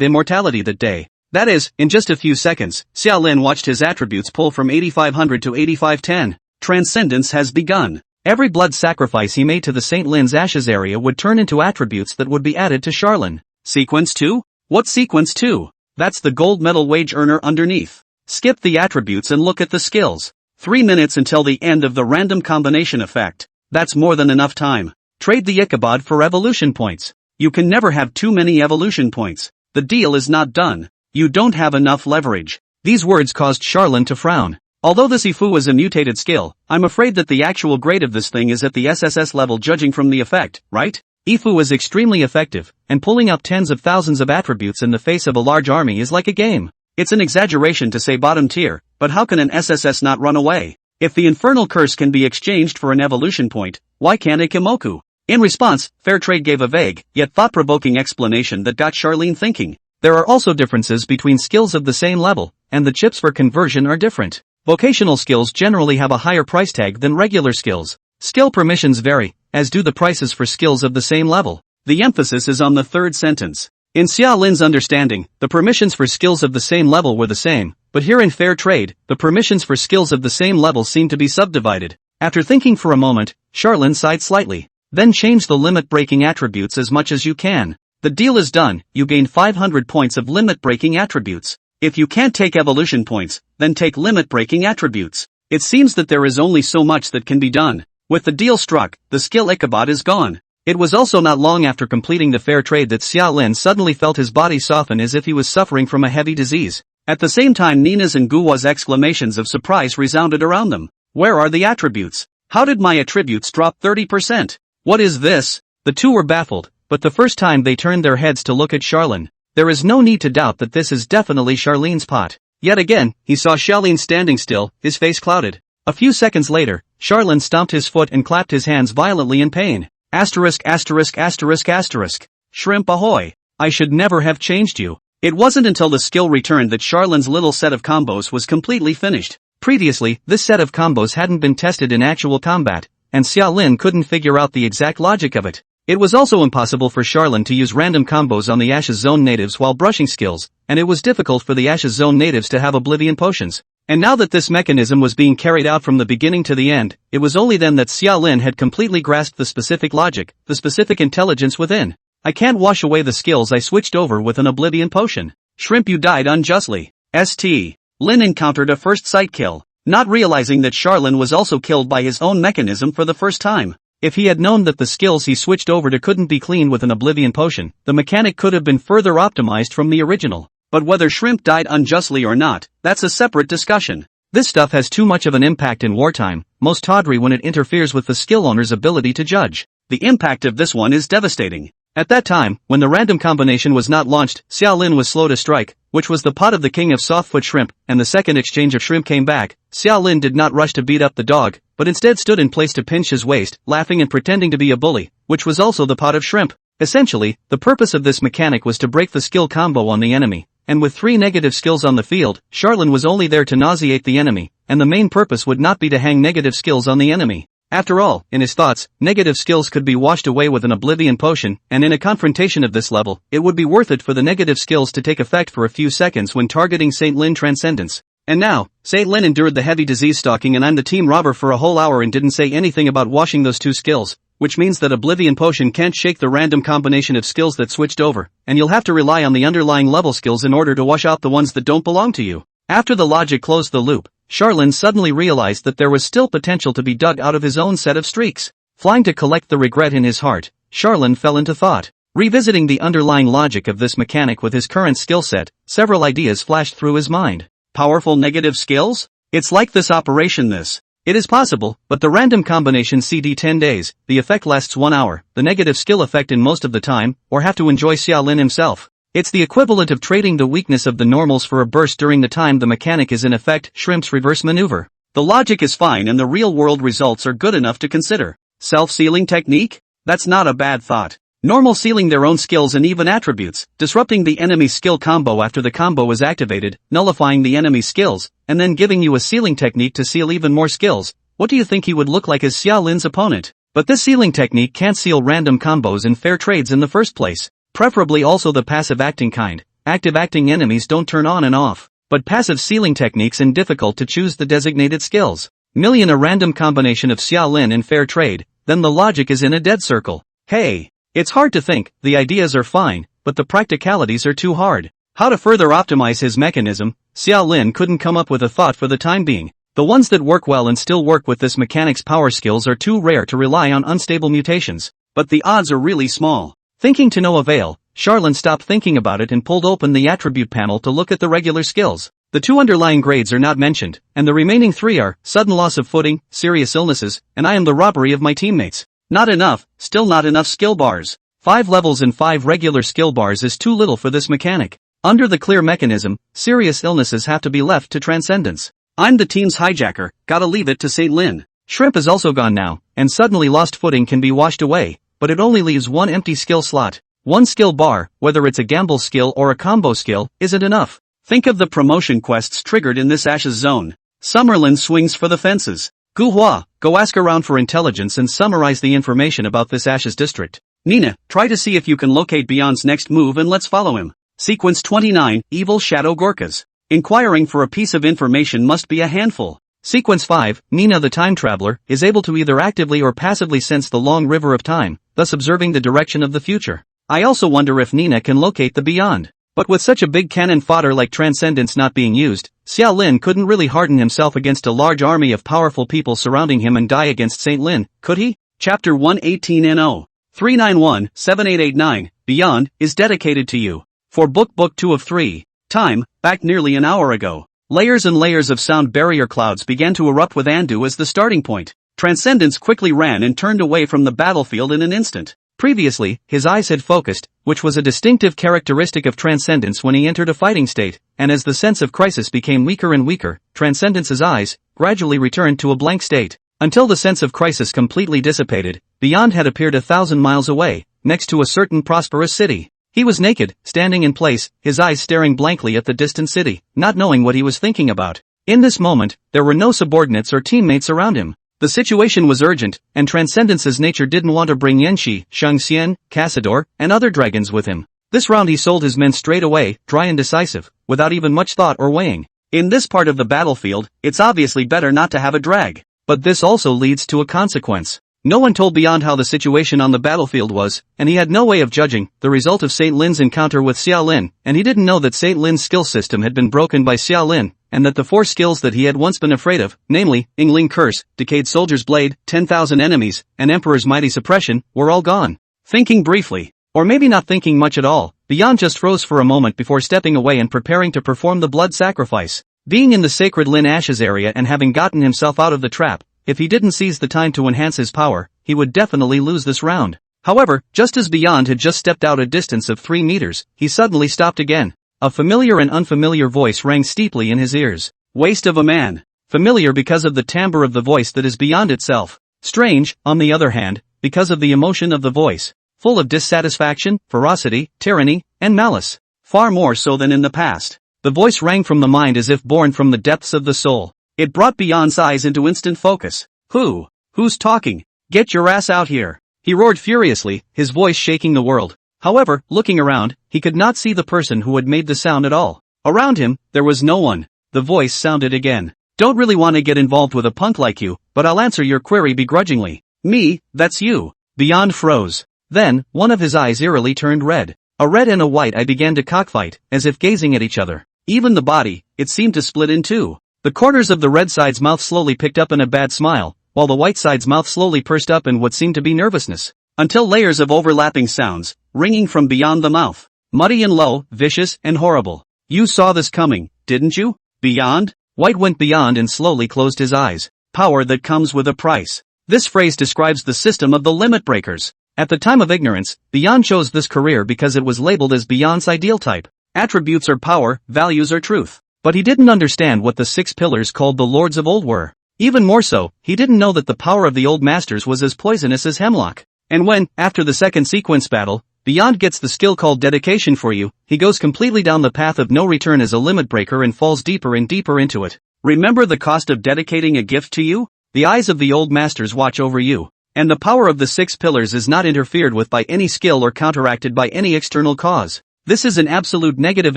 Immortality that day. That is, in just a few seconds, Xiaolin watched his attributes pull from 8,500 to 8,510. Transcendence has begun. Every blood sacrifice he made to the St. Lin's Ashes area would turn into attributes that would be added to Charlene. Sequence 2? What sequence 2? That's the gold medal wage earner underneath. Skip the attributes and look at the skills. 3 minutes until the end of the random combination effect. That's more than enough time. Trade the Ichabod for evolution points. You can never have too many evolution points. The deal is not done. You don't have enough leverage. These words caused Charlene to frown. Although this Ifu is a mutated skill, I'm afraid that the actual grade of this thing is at the SSS level judging from the effect, right? Ifu is extremely effective, and pulling out tens of thousands of attributes in the face of a large army is like a game. It's an exaggeration to say bottom tier, but how can an SSS not run away? If the infernal curse can be exchanged for an evolution point, why can't a Kimoku? In response, Fairtrade gave a vague, yet thought-provoking explanation that got Charlene thinking. There are also differences between skills of the same level, and the chips for conversion are different. Vocational skills generally have a higher price tag than regular skills. Skill permissions vary, as do the prices for skills of the same level. The emphasis is on the third sentence. In Xia Lin's understanding, the permissions for skills of the same level were the same, but here in Fair Trade, the permissions for skills of the same level seem to be subdivided. After thinking for a moment, Charlene sighed slightly. Then change the limit-breaking attributes as much as you can. The deal is done, you gain 500 points of limit-breaking attributes. If you can't take evolution points, then take limit-breaking attributes. It seems that there is only so much that can be done. With the deal struck, the skill Ichabod is gone. It was also not long after completing the fair trade that Xia Lin suddenly felt his body soften as if he was suffering from a heavy disease. At the same time Nina's and Guwa's exclamations of surprise resounded around them. Where are the attributes? How did my attributes drop 30%? What is this? The two were baffled, but the first time they turned their heads to look at Charlene. There is no need to doubt that this is definitely Charlene's pot. Yet again, he saw Charlene standing still, his face clouded. A few seconds later, Charlene stomped his foot and clapped his hands violently in pain. Asterisk asterisk asterisk asterisk. Shrimp ahoy. I should never have changed you. It wasn't until the skill returned that Charlene's little set of combos was completely finished. Previously, this set of combos hadn't been tested in actual combat, and Xia Lin couldn't figure out the exact logic of it. It was also impossible for Charlene to use random combos on the Ashes Zone natives while brushing skills, and it was difficult for the Ashes Zone natives to have Oblivion potions. And now that this mechanism was being carried out from the beginning to the end, it was only then that Xia Lin had completely grasped the specific logic, the specific intelligence within. I can't wash away the skills I switched over with an Oblivion potion. Shrimp, you died unjustly. St. Lin encountered a first sight kill, not realizing that Charlene was also killed by his own mechanism for the first time. If he had known that the skills he switched over to couldn't be cleaned with an Oblivion potion, the mechanic could have been further optimized from the original. But whether Shrimp died unjustly or not, that's a separate discussion. This stuff has too much of an impact in wartime, most tawdry when it interferes with the skill owner's ability to judge. The impact of this one is devastating. At that time, when the random combination was not launched, Xia Lin was slow to strike, which was the pot of the king of softfoot shrimp, and the second exchange of shrimp came back. Xia Lin did not rush to beat up the dog, but instead stood in place to pinch his waist, laughing and pretending to be a bully, which was also the pot of shrimp. Essentially, the purpose of this mechanic was to break the skill combo on the enemy, and with 3 negative skills on the field, Charlene was only there to nauseate the enemy, and the main purpose would not be to hang negative skills on the enemy. After all, in his thoughts, negative skills could be washed away with an Oblivion potion, and in a confrontation of this level, it would be worth it for the negative skills to take effect for a few seconds when targeting St. Lin Transcendence. And now, St. Lin endured the heavy disease stalking and I'm the team robber for a whole hour and didn't say anything about washing those 2 skills, which means that Oblivion potion can't shake the random combination of skills that switched over, and you'll have to rely on the underlying level skills in order to wash out the ones that don't belong to you. After the logic closed the loop, Charlene suddenly realized that there was still potential to be dug out of his own set of streaks. Flying to collect the regret in his heart, Charlene fell into thought. Revisiting the underlying logic of this mechanic with his current skill set, several ideas flashed through his mind. Powerful negative skills? It's like this operation this. It is possible, but the random combination CD 10 days, the effect lasts 1 hour, the negative skill effect in most of the time, or have to enjoy Xia Lin himself. It's the equivalent of trading the weakness of the normals for a burst during the time the mechanic is in effect. Shrimp's reverse maneuver. The logic is fine and the real-world results are good enough to consider. Self-sealing technique? That's not a bad thought. Normal sealing their own skills and even attributes, disrupting the enemy skill combo after the combo is activated, nullifying the enemy's skills, and then giving you a sealing technique to seal even more skills. What do you think he would look like as Xia Lin's opponent? But this sealing technique can't seal random combos in fair trades in the first place. Preferably also the passive acting kind. Active acting enemies don't turn on and off, but passive sealing techniques and difficult to choose the designated skills. A random combination of Xia Lin and fair trade, then the logic is in a dead circle. Hey, it's hard to think, the ideas are fine, but the practicalities are too hard. How to further optimize his mechanism? Xia Lin couldn't come up with a thought for the time being. The ones that work well and still work with this mechanic's power skills are too rare to rely on unstable mutations. But the odds are really small. Thinking to no avail, Charlene stopped thinking about it and pulled open the attribute panel to look at the regular skills. The two underlying grades are not mentioned, and the remaining three are sudden loss of footing, serious illnesses, and I am the robbery of my teammates. Not enough, still not enough skill bars. 5 levels and 5 regular skill bars is too little for this mechanic. Under the clear mechanism, serious illnesses have to be left to Transcendence. I'm the team's hijacker, gotta leave it to St. Lin. Shrimp is also gone now, and suddenly lost footing can be washed away, but it only leaves one empty skill slot. One skill bar, whether it's a gamble skill or a combo skill, isn't enough. Think of the promotion quests triggered in this Ashes zone. Summerlin swings for the fences. Gu Hua, go ask around for intelligence and summarize the information about this Ashes district. Nina, try to see if you can locate Beyond's next move and let's follow him. Sequence 29, Evil Shadow Gorkas. Inquiring for a piece of information must be a handful. Sequence 5, Nina the Time Traveler, is able to either actively or passively sense the long river of time, thus observing the direction of the future. I also wonder if Nina can locate the Beyond. But with such a big cannon fodder like Transcendence not being used, Xiao Lin couldn't really harden himself against a large army of powerful people surrounding him and die against St. Lin, could he? Chapter 118 NO. 391-7889, Beyond, is dedicated to you. For book 2 of 3. Time, back nearly an hour ago. Layers and layers of sound barrier clouds began to erupt with Andu as the starting point. Transcendence quickly ran and turned away from the battlefield in an instant. Previously, his eyes had focused, which was a distinctive characteristic of Transcendence when he entered a fighting state, and as the sense of crisis became weaker and weaker, Transcendence's eyes gradually returned to a blank state. Until the sense of crisis completely dissipated, Beyond had appeared 1,000 miles away, next to a certain prosperous city. He was naked, standing in place, his eyes staring blankly at the distant city, not knowing what he was thinking about. In this moment, there were no subordinates or teammates around him. The situation was urgent, and Transcendence's nature didn't want to bring Yanxi, Shangxian, Cassador, and other dragons with him. This round he sold his men straight away, dry and decisive, without even much thought or weighing. In this part of the battlefield, it's obviously better not to have a drag. But this also leads to a consequence. No one told Beyond how the situation on the battlefield was, and he had no way of judging the result of St. Lin's encounter with Xiao Lin, and he didn't know that St. Lin's skill system had been broken by Xiao Lin, and that the 4 skills that he had once been afraid of, namely, Yingling Curse, Decayed Soldier's Blade, 10,000 Enemies, and Emperor's Mighty Suppression, were all gone. Thinking briefly, or maybe not thinking much at all, Beyond just froze for a moment before stepping away and preparing to perform the blood sacrifice. Being in the sacred Lin Ashes area and having gotten himself out of the trap, if he didn't seize the time to enhance his power, he would definitely lose this round. However, just as Beyond had just stepped out a distance of 3 meters, he suddenly stopped again. A familiar and unfamiliar voice rang steeply in his ears. Waste of a man. Familiar because of the timbre of the voice that is beyond itself. Strange, on the other hand, because of the emotion of the voice. Full of dissatisfaction, ferocity, tyranny, and malice. Far more so than in the past. The voice rang from the mind as if born from the depths of the soul. It brought Beyond's eyes into instant focus. Who's talking? Get your ass out here. He roared furiously, his voice shaking the world. However, looking around, he could not see the person who had made the sound at all. Around him, there was no one. The voice sounded again. Don't really want to get involved with a punk like you, but I'll answer your query begrudgingly. Me, that's you. Beyond froze. Then, one of his eyes eerily turned red. A red and a white eye began to cockfight, as if gazing at each other. Even the body, it seemed to split in two. The corners of the red side's mouth slowly picked up in a bad smile, while the white side's mouth slowly pursed up in what seemed to be nervousness. Until layers of overlapping sounds, ringing from beyond the mouth. Muddy and low, vicious and horrible. You saw this coming, didn't you? Beyond? White went beyond and slowly closed his eyes. Power that comes with a price. This phrase describes the system of the limit breakers. At the time of ignorance, Beyond chose this career because it was labeled as Beyond's ideal type. Attributes are power, values are truth. But he didn't understand what the 6 pillars called the Lords of Old were. Even more so, he didn't know that the power of the old masters was as poisonous as hemlock. And when, after the second sequence battle, Beyond gets the skill called Dedication for you, he goes completely down the path of no return as a limit breaker and falls deeper and deeper into it. Remember the cost of dedicating a gift to you? The eyes of the old masters watch over you. And the power of the 6 pillars is not interfered with by any skill or counteracted by any external cause. This is an absolute negative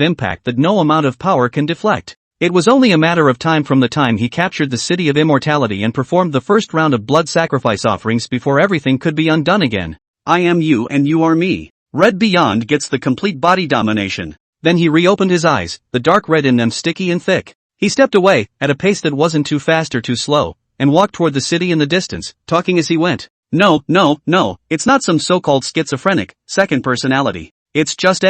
impact that no amount of power can deflect. It was only a matter of time from the time he captured the City of Immortality and performed the first round of blood sacrifice offerings before everything could be undone again. I am you and you are me. Red Beyond gets the complete body domination. Then he reopened his eyes, the dark red in them sticky and thick. He stepped away, at a pace that wasn't too fast or too slow, and walked toward the city in the distance, talking as he went. No, it's not some so-called schizophrenic, second personality. It's just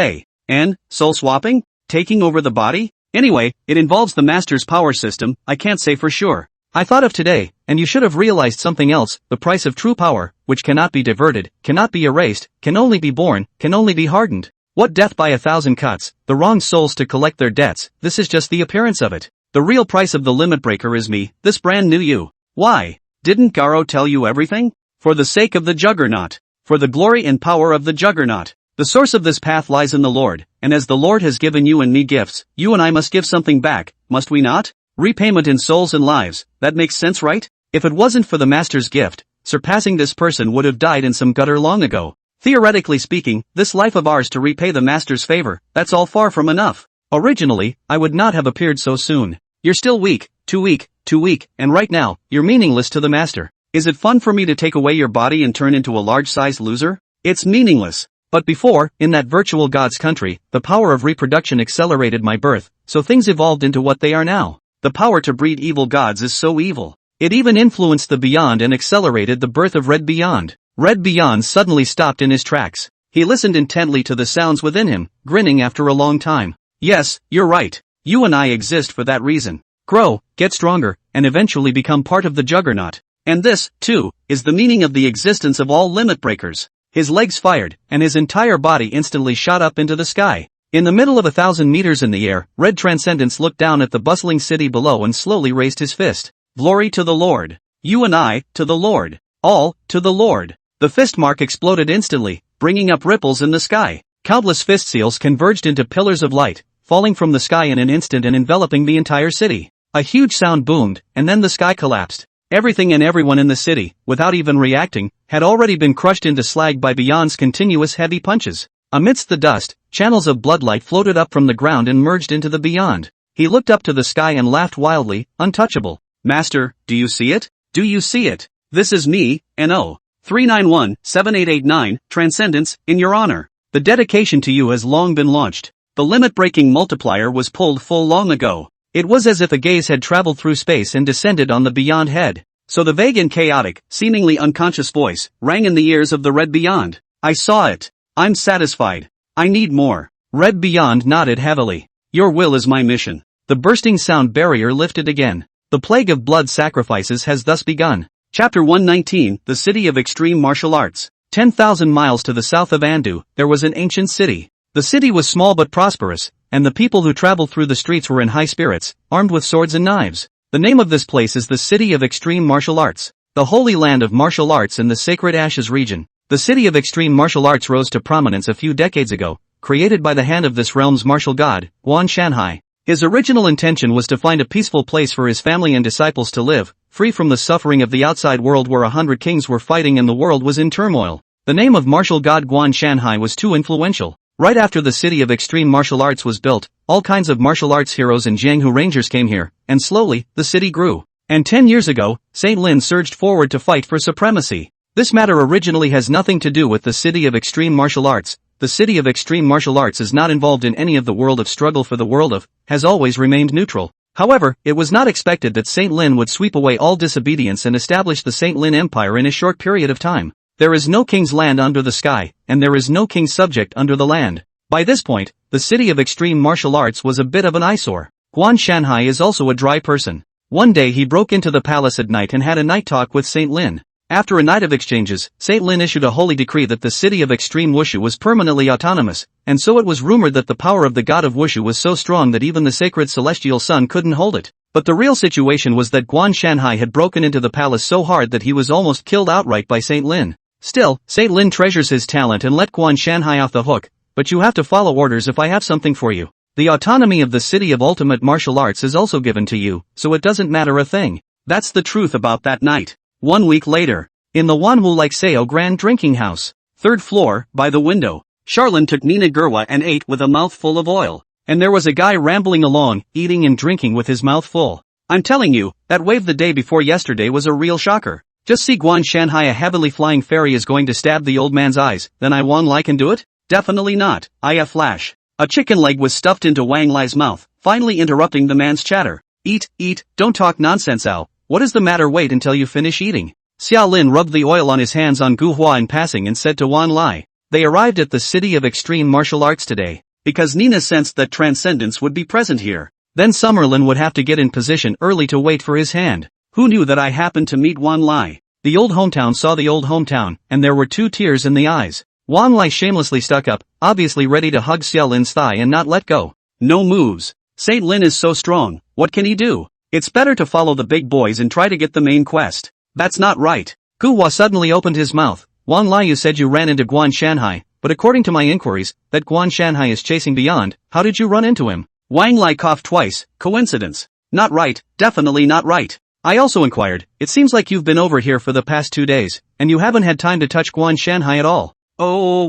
soul swapping? Taking over the body? Anyway, it involves the master's power system, I can't say for sure. I thought of today, and you should have realized something else, the price of true power, which cannot be diverted, cannot be erased, can only be born, can only be hardened. What death by 1,000 cuts, the wrong souls to collect their debts, this is just the appearance of it. The real price of the limit breaker is me, this brand new you. Why? Didn't Garo tell you everything? For the sake of the juggernaut. For the glory and power of the juggernaut. The source of this path lies in the Lord, and as the Lord has given you and me gifts, you and I must give something back, must we not? Repayment in souls and lives, that makes sense, right? If it wasn't for the master's gift, surpassing this person would have died in some gutter long ago. Theoretically speaking, this life of ours to repay the master's favor, that's all far from enough. Originally, I would not have appeared so soon. You're still weak, too weak, and right now, you're meaningless to the master. Is it fun for me to take away your body and turn into a large-sized loser? It's meaningless. But before, in that virtual God's country, the power of reproduction accelerated my birth, so things evolved into what they are now. The power to breed evil gods is so evil. It even influenced the Beyond and accelerated the birth of Red Beyond. Red Beyond suddenly stopped in his tracks. He listened intently to the sounds within him, grinning after a long time. Yes, you're right. You and I exist for that reason. Grow, get stronger, and eventually become part of the juggernaut. And this, too, is the meaning of the existence of all limit breakers. His legs fired, and his entire body instantly shot up into the sky. In the middle of 1,000 meters in the air, Red Transcendence looked down at the bustling city below and slowly raised his fist. Glory to the Lord. You and I, to the Lord. All, to the Lord. The fist mark exploded instantly, bringing up ripples in the sky. Countless fist seals converged into pillars of light, falling from the sky in an instant and enveloping the entire city. A huge sound boomed, and then the sky collapsed. Everything and everyone in the city, without even reacting, had already been crushed into slag by Beyond's continuous heavy punches. Amidst the dust, channels of bloodlight floated up from the ground and merged into the Beyond. He looked up to the sky and laughed wildly, untouchable. Master, do you see it? Do you see it? This is me, NO. 391-7889, Transcendence, in your honor. The dedication to you has long been launched. The limit-breaking multiplier was pulled full long ago. It was as if a gaze had traveled through space and descended on the Beyond head. So the vague and chaotic, seemingly unconscious voice, rang in the ears of the Red Beyond. I saw it. I'm satisfied. I need more. Red Beyond nodded heavily. Your will is my mission. The bursting sound barrier lifted again. The plague of blood sacrifices has thus begun. Chapter 119, The City of Extreme Martial Arts. 10,000 miles to the south of Andu, there was an ancient city. The city was small but prosperous, and the people who traveled through the streets were in high spirits, armed with swords and knives. The name of this place is the City of Extreme Martial Arts, the holy land of martial arts in the Sacred Ashes region. The City of Extreme Martial Arts rose to prominence a few decades ago, created by the hand of this realm's martial god, Guan Shanhai. His original intention was to find a peaceful place for his family and disciples to live, free from the suffering of the outside world where 100 kings were fighting and the world was in turmoil. The name of martial god Guan Shanhai was too influential. Right after the City of Extreme Martial Arts was built, all kinds of martial arts heroes and Jianghu Rangers came here, and slowly, the city grew. And 10 years ago, Saint Lin surged forward to fight for supremacy. This matter originally has nothing to do with the City of Extreme Martial Arts. The City of Extreme Martial Arts is not involved in any of the world of struggle for the world of, has always remained neutral. However, it was not expected that Saint Lin would sweep away all disobedience and establish the Saint Lin Empire in a short period of time. There is no king's land under the sky, and there is no king's subject under the land. By this point, the City of Extreme Martial Arts was a bit of an eyesore. Guan Shanhai is also a dry person. One day he broke into the palace at night and had a night talk with Saint Lin. After a night of exchanges, Saint Lin issued a holy decree that the City of Extreme Wushu was permanently autonomous, and so it was rumored that the power of the god of Wushu was so strong that even the sacred celestial sun couldn't hold it. But the real situation was that Guan Shanhai had broken into the palace so hard that he was almost killed outright by Saint Lin. Still, Saint Lin treasures his talent and let Guan Shanhai off the hook, but you have to follow orders if I have something for you. The autonomy of the City of Ultimate Martial Arts is also given to you, so it doesn't matter a thing. That's the truth about that night. 1 week later, in the Wanwu Like Seo Grand Drinking House, 3rd floor, by the window, Charlene took Nina Gerwa and ate with a mouthful of oil. And there was a guy rambling along, eating and drinking with his mouth full. I'm telling you, that wave the day before yesterday was a real shocker. Just see Guan Shanhai, a heavily flying fairy is going to stab the old man's eyes, then I Wan Lai can do it? Definitely not. Flash. A chicken leg was stuffed into Wang Lai's mouth, finally interrupting the man's chatter. Eat, don't talk nonsense, Ao. What is the matter? Wait until you finish eating. Xiao Lin rubbed the oil on his hands on Gu Hua in passing and said to Wan Lai. They arrived at the City of Extreme Martial Arts today, because Nina sensed that Transcendence would be present here. Then Summerlin would have to get in position early to wait for his hand. Who knew that I happened to meet Wan Lai? The old hometown saw the old hometown, and there were 2 tears in the eyes. Wan Lai shamelessly stuck up, obviously ready to hug Xia Lin's thigh and not let go. No moves. Saint Lin is so strong, what can he do? It's better to follow the big boys and try to get the main quest. That's not right. Gu Hua suddenly opened his mouth. Wan Lai, you said you ran into Guan Shanhai, but according to my inquiries, that Guan Shanhai is chasing Beyond. How did you run into him? Wang Lai coughed twice. Coincidence? Not right, definitely not right. I also inquired, it seems like you've been over here for the past 2 days, and you haven't had time to touch Guan Shanhai at all. Oh.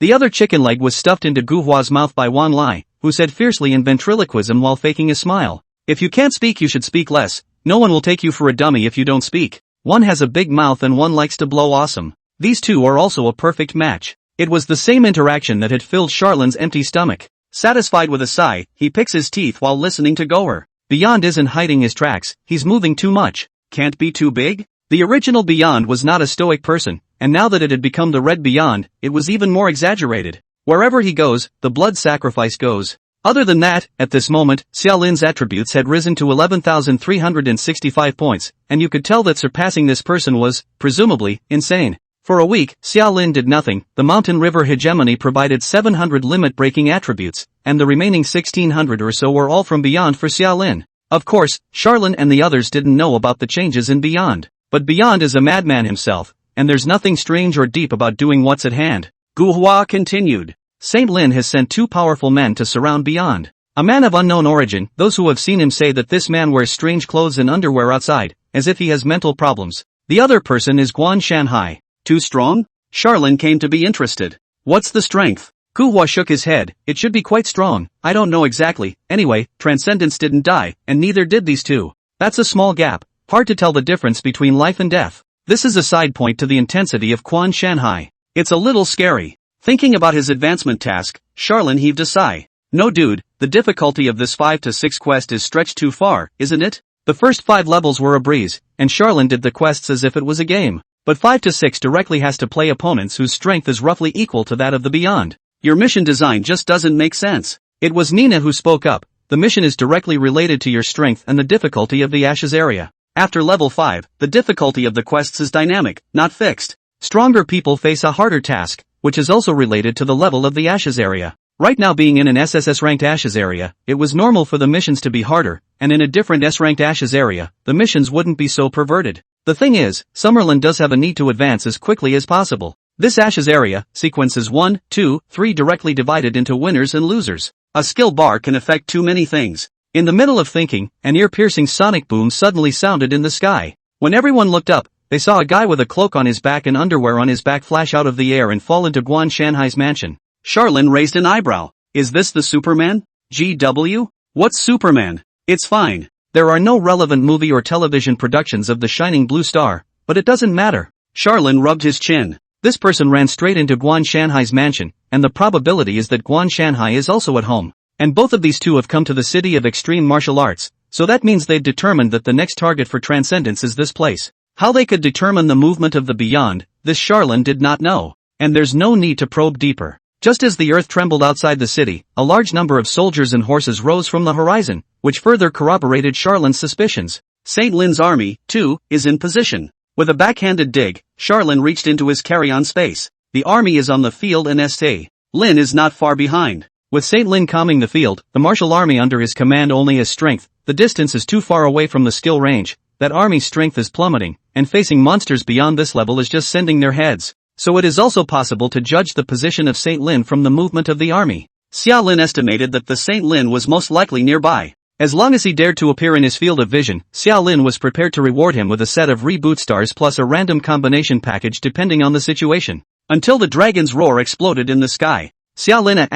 The other chicken leg was stuffed into Gu Hua's mouth by Wan Lai, who said fiercely in ventriloquism while faking a smile. If you can't speak, you should speak less. No one will take you for a dummy if you don't speak. One has a big mouth and one likes to blow awesome. These two are also a perfect match. It was the same interaction that had filled Charlin's empty stomach. Satisfied with a sigh, he picks his teeth while listening to Goer. Beyond isn't hiding his tracks, he's moving too much. Can't be too big? The original Beyond was not a stoic person, and now that it had become the Red Beyond, it was even more exaggerated. Wherever he goes, the blood sacrifice goes. Other than that, at this moment, Xia Lin's attributes had risen to 11,365 points, and you could tell that surpassing this person was, presumably, insane. For a week, Xia Lin did nothing. The mountain river hegemony provided 700 limit-breaking attributes, and the remaining 1,600 or so were all from Beyond for Xia Lin. Of course, Charlin and the others didn't know about the changes in Beyond. But Beyond is a madman himself, and there's nothing strange or deep about doing what's at hand. Gu Hua continued. Saint Lin has sent 2 powerful men to surround Beyond. A man of unknown origin. Those who have seen him say that this man wears strange clothes and underwear outside, as if he has mental problems. The other person is Guan Shanhai. Too strong? Charlin came to be interested. What's the strength? Gu Hua shook his head. It should be quite strong. I don't know exactly. Anyway, Transcendence didn't die, and neither did these 2. That's a small gap. Hard to tell the difference between life and death. This is a side point to the intensity of Guan Shanhai. It's a little scary. Thinking about his advancement task, Charlin heaved a sigh. No dude, the difficulty of this 5 to 6 quest is stretched too far, isn't it? The first 5 levels were a breeze, and Charlin did the quests as if it was a game. But 5 to 6 directly has to play opponents whose strength is roughly equal to that of the Beyond. Your mission design just doesn't make sense. It was Nina who spoke up. The mission is directly related to your strength and the difficulty of the Ashes area. After level 5, the difficulty of the quests is dynamic, not fixed. Stronger people face a harder task, which is also related to the level of the Ashes area. Right now, being in an SSS-ranked Ashes area, it was normal for the missions to be harder, and in a different S-ranked Ashes area, the missions wouldn't be so perverted. The thing is, Summerlin does have a need to advance as quickly as possible. This Ashes area, sequences 1, 2, 3 directly divided into winners and losers. A skill bar can affect too many things. In the middle of thinking, an ear-piercing sonic boom suddenly sounded in the sky. When everyone looked up, they saw a guy with a cloak on his back and underwear on his back flash out of the air and fall into Guan Shanhai's mansion. Charlin raised an eyebrow. Is this the Superman? GW? What's Superman? It's fine. There are no relevant movie or television productions of the shining blue star, but it doesn't matter. Charlin rubbed his chin. This person ran straight into Guan Shanhai's mansion, and the probability is that Guan Shanhai is also at home. And both of these two have come to the city of extreme martial arts, so that means they've determined that the next target for Transcendence is this place. How they could determine the movement of the Beyond, this Charlin did not know. And there's no need to probe deeper. Just as the earth trembled outside the city, a large number of soldiers and horses rose from the horizon, which further corroborated Charlin's suspicions. Saint Lin's army, too, is in position. With a backhanded dig, Charlin reached into his carry-on space. The army is on the field and St. Lin is not far behind. With Saint Lin calming the field, the martial army under his command only has strength. The distance is too far away from the skill range. That army's strength is plummeting, and facing monsters beyond this level is just sending their heads. So it is also possible to judge the position of Saint Lin from the movement of the army. Xia Lin estimated that the Saint Lin was most likely nearby. As long as he dared to appear in his field of vision, Xia Lin was prepared to reward him with a set of reboot stars plus a random combination package depending on the situation. Until the dragon's roar exploded in the sky. Xia Lin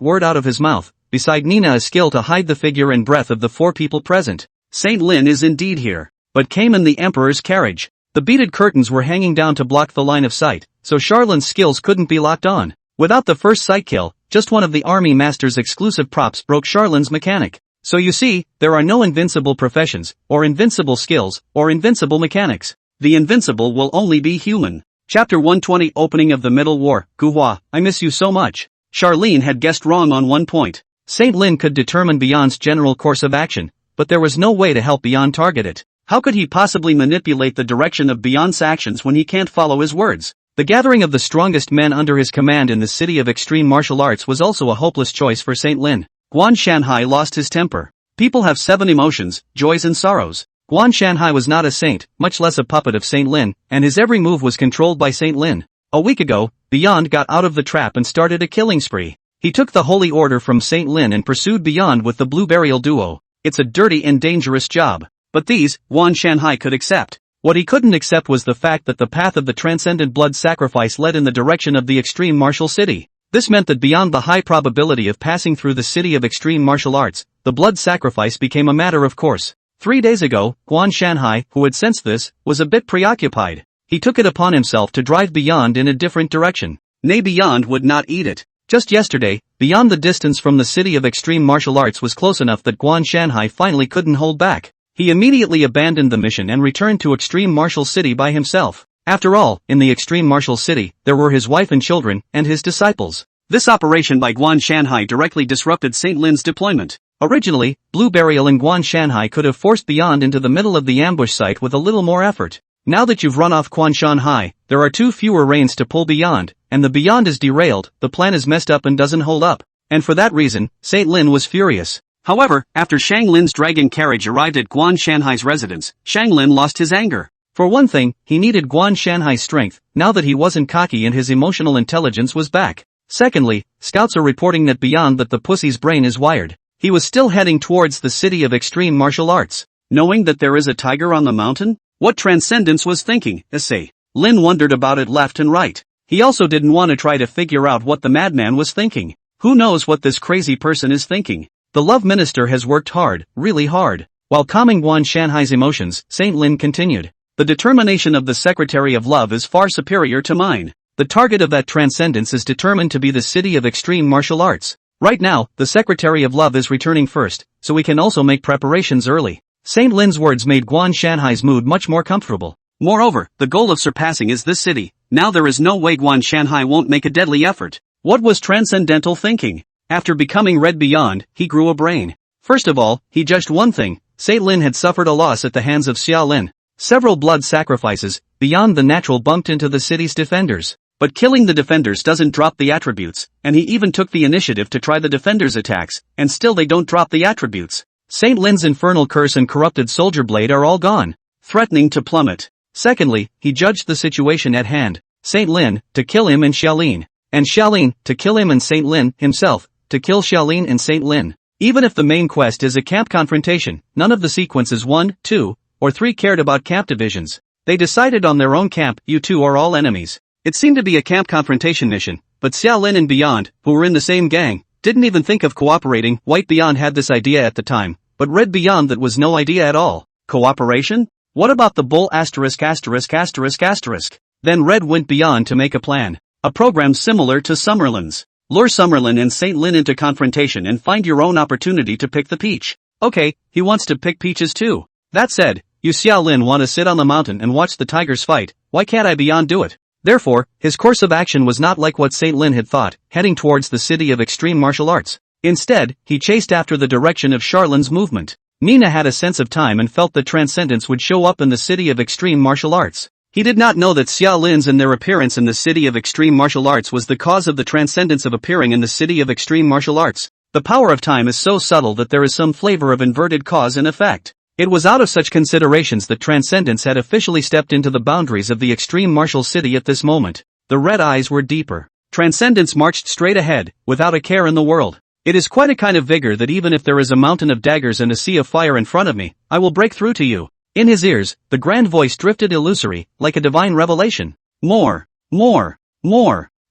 word out of his mouth, beside Nina a skill to hide the figure and breath of the 4 people present. Saint Lin is indeed here, but came in the Emperor's carriage. The beaded curtains were hanging down to block the line of sight, so Charlin's skills couldn't be locked on. Without the first sight kill, just one of the army master's exclusive props broke Charlin's mechanic. So you see, there are no invincible professions, or invincible skills, or invincible mechanics. The invincible will only be human. Chapter 120 Opening of the Middle War. Gu Hua, I miss you so much. Charlene had guessed wrong on one point. Saint Lin could determine Beyond's general course of action, but there was no way to help Beyond target it. How could he possibly manipulate the direction of Beyond's actions when he can't follow his words? The gathering of the strongest men under his command in the city of extreme martial arts was also a hopeless choice for Saint Lin. Guan Shanhai lost his temper. People have 7 emotions, joys and sorrows. Guan Shanhai was not a saint, much less a puppet of Saint Lin, and his every move was controlled by Saint Lin. A week ago, Beyond got out of the trap and started a killing spree. He took the holy order from Saint Lin and pursued Beyond with the Blue Burial duo. It's a dirty and dangerous job. But these, Guan Shanhai could accept. What he couldn't accept was the fact that the path of the transcendent blood sacrifice led in the direction of the extreme martial city. This meant that beyond the high probability of passing through the city of extreme martial arts, the blood sacrifice became a matter of course. 3 days ago, Guan Shanhai, who had sensed this, was a bit preoccupied. He took it upon himself to drive Beyond in a different direction. Nay, Beyond would not eat it. Just yesterday, Beyond the distance from the city of extreme martial arts was close enough that Guan Shanhai finally couldn't hold back. He immediately abandoned the mission and returned to Extreme Martial City by himself. After all, in the Extreme Martial City, there were his wife and children, and his disciples. This operation by Guan Shanhai directly disrupted Saint Lin's deployment. Originally, Blue Burial and Guan Shanhai could have forced Beyond into the middle of the ambush site with a little more effort. Now that you've run off Guan Shanhai, there are 2 fewer reins to pull Beyond, and the Beyond is derailed, the plan is messed up and doesn't hold up. And for that reason, Saint Lin was furious. However, after Shang Lin's dragon carriage arrived at Guan Shanhai's residence, Shang Lin lost his anger. For one thing, he needed Guan Shanhai's strength, now that he wasn't cocky and his emotional intelligence was back. Secondly, scouts are reporting that Beyond that the pussy's brain is wired. He was still heading towards the city of extreme martial arts. Knowing that there is a tiger on the mountain? What Transcendence was thinking, essay. Lin wondered about it left and right. He also didn't want to try to figure out what the madman was thinking. Who knows what this crazy person is thinking? The love minister has worked hard, really hard. While calming Guan Shanhai's emotions, Saint Lin continued. The determination of the Secretary of Love is far superior to mine. The target of that transcendence is determined to be the city of extreme martial arts. Right now, the Secretary of Love is returning first, so we can also make preparations early. Saint Lin's words made Guan Shanhai's mood much more comfortable. Moreover, the goal of surpassing is this city. Now there is no way Guan Shanhai won't make a deadly effort. What was Transcendental thinking? After becoming Red Beyond, he grew a brain. First of all, he judged one thing. Saint Lin had suffered a loss at the hands of Xia Lin. Several blood sacrifices, beyond the natural, bumped into the city's defenders. But killing the defenders doesn't drop the attributes, and he even took the initiative to try the defenders' attacks, and still they don't drop the attributes. Saint Lin's infernal curse and corrupted soldier blade are all gone, threatening to plummet. Secondly, he judged the situation at hand. Saint Lin, to kill him and Xiaolin. And Xiaolin, to kill him and Saint Lin, himself, to kill Xiaolin and Saint Lin. Even if the main quest is a camp confrontation, none of the sequences 1, 2, or 3 cared about camp divisions. They decided on their own camp. You two are all enemies. It seemed to be a camp confrontation mission, but Xiaolin and Beyond, who were in the same gang, didn't even think of cooperating. White Beyond had this idea at the time, but Red Beyond that was no idea at all. Cooperation? What about the bull ********? Then Red went Beyond to make a plan. A program similar to Summerlin's. Lure Summerlin and Saint Lin into confrontation and find your own opportunity to pick the peach. Okay, he wants to pick peaches too. That said, you Xiao Lin want to sit on the mountain and watch the tigers fight, why can't I Beyond do it? Therefore, his course of action was not like what Saint Lin had thought, heading towards the city of extreme martial arts. Instead, he chased after the direction of Charlin's movement. Nina had a sense of time and felt that Transcendence would show up in the city of extreme martial arts. He did not know that Xia Lin's and their appearance in the city of extreme martial arts was the cause of the Transcendence of appearing in the city of extreme martial arts. The power of time is so subtle that there is some flavor of inverted cause and effect. It was out of such considerations that Transcendence had officially stepped into the boundaries of the extreme martial city at this moment. The red eyes were deeper. Transcendence marched straight ahead, without a care in the world. It is quite a kind of vigor that even if there is a mountain of daggers and a sea of fire in front of me, I will break through to you. In his ears, the grand voice drifted illusory, like a divine revelation. More.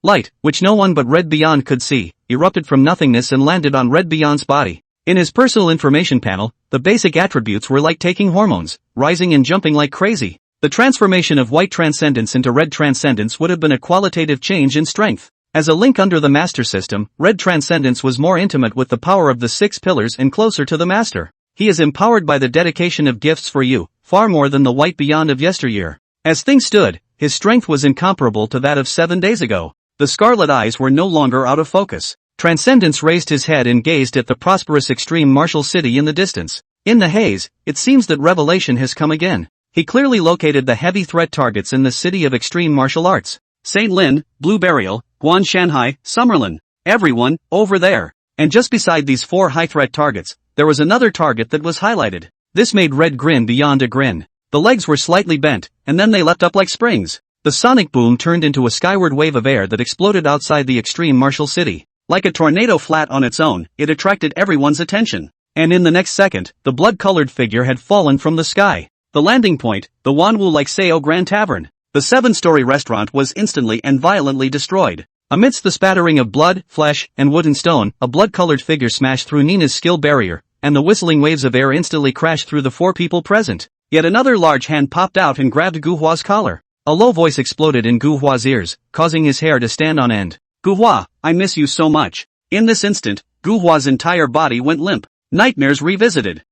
Light, which no one but Red Beyond could see, erupted from nothingness and landed on Red Beyond's body. In his personal information panel, the basic attributes were like taking hormones, rising and jumping like crazy. The transformation of White Transcendence into Red Transcendence would have been a qualitative change in strength. As a link under the Master System, Red Transcendence was more intimate with the power of the 6 pillars and closer to the Master. He is empowered by the dedication of gifts for you, far more than the White Beyond of yesteryear. As things stood, his strength was incomparable to that of 7 days ago. The scarlet eyes were no longer out of focus. Transcendence raised his head and gazed at the prosperous extreme martial city in the distance. In the haze, it seems that revelation has come again. He clearly located the heavy threat targets in the city of extreme martial arts. St. Lin, Blue Burial, Guan Shanhai, Summerlin. Everyone, over there. And just beside these 4 high-threat targets, there was another target that was highlighted. This made Red grin beyond a grin. The legs were slightly bent, and then they leapt up like springs. The sonic boom turned into a skyward wave of air that exploded outside the extreme martial city. Like a tornado flat on its own, it attracted everyone's attention. And in the next second, the blood-colored figure had fallen from the sky. The landing point, the Wanwu Laikseo Grand Tavern. The 7-story restaurant was instantly and violently destroyed. Amidst the spattering of blood, flesh, and wood and stone, a blood-colored figure smashed through Nina's skill barrier, and the whistling waves of air instantly crashed through the 4 people present. Yet another large hand popped out and grabbed Gu Hua's collar. A low voice exploded in Gu Hua's ears, causing his hair to stand on end. Gu Hua, I miss you so much. In this instant, Gu Hua's entire body went limp. Nightmares revisited.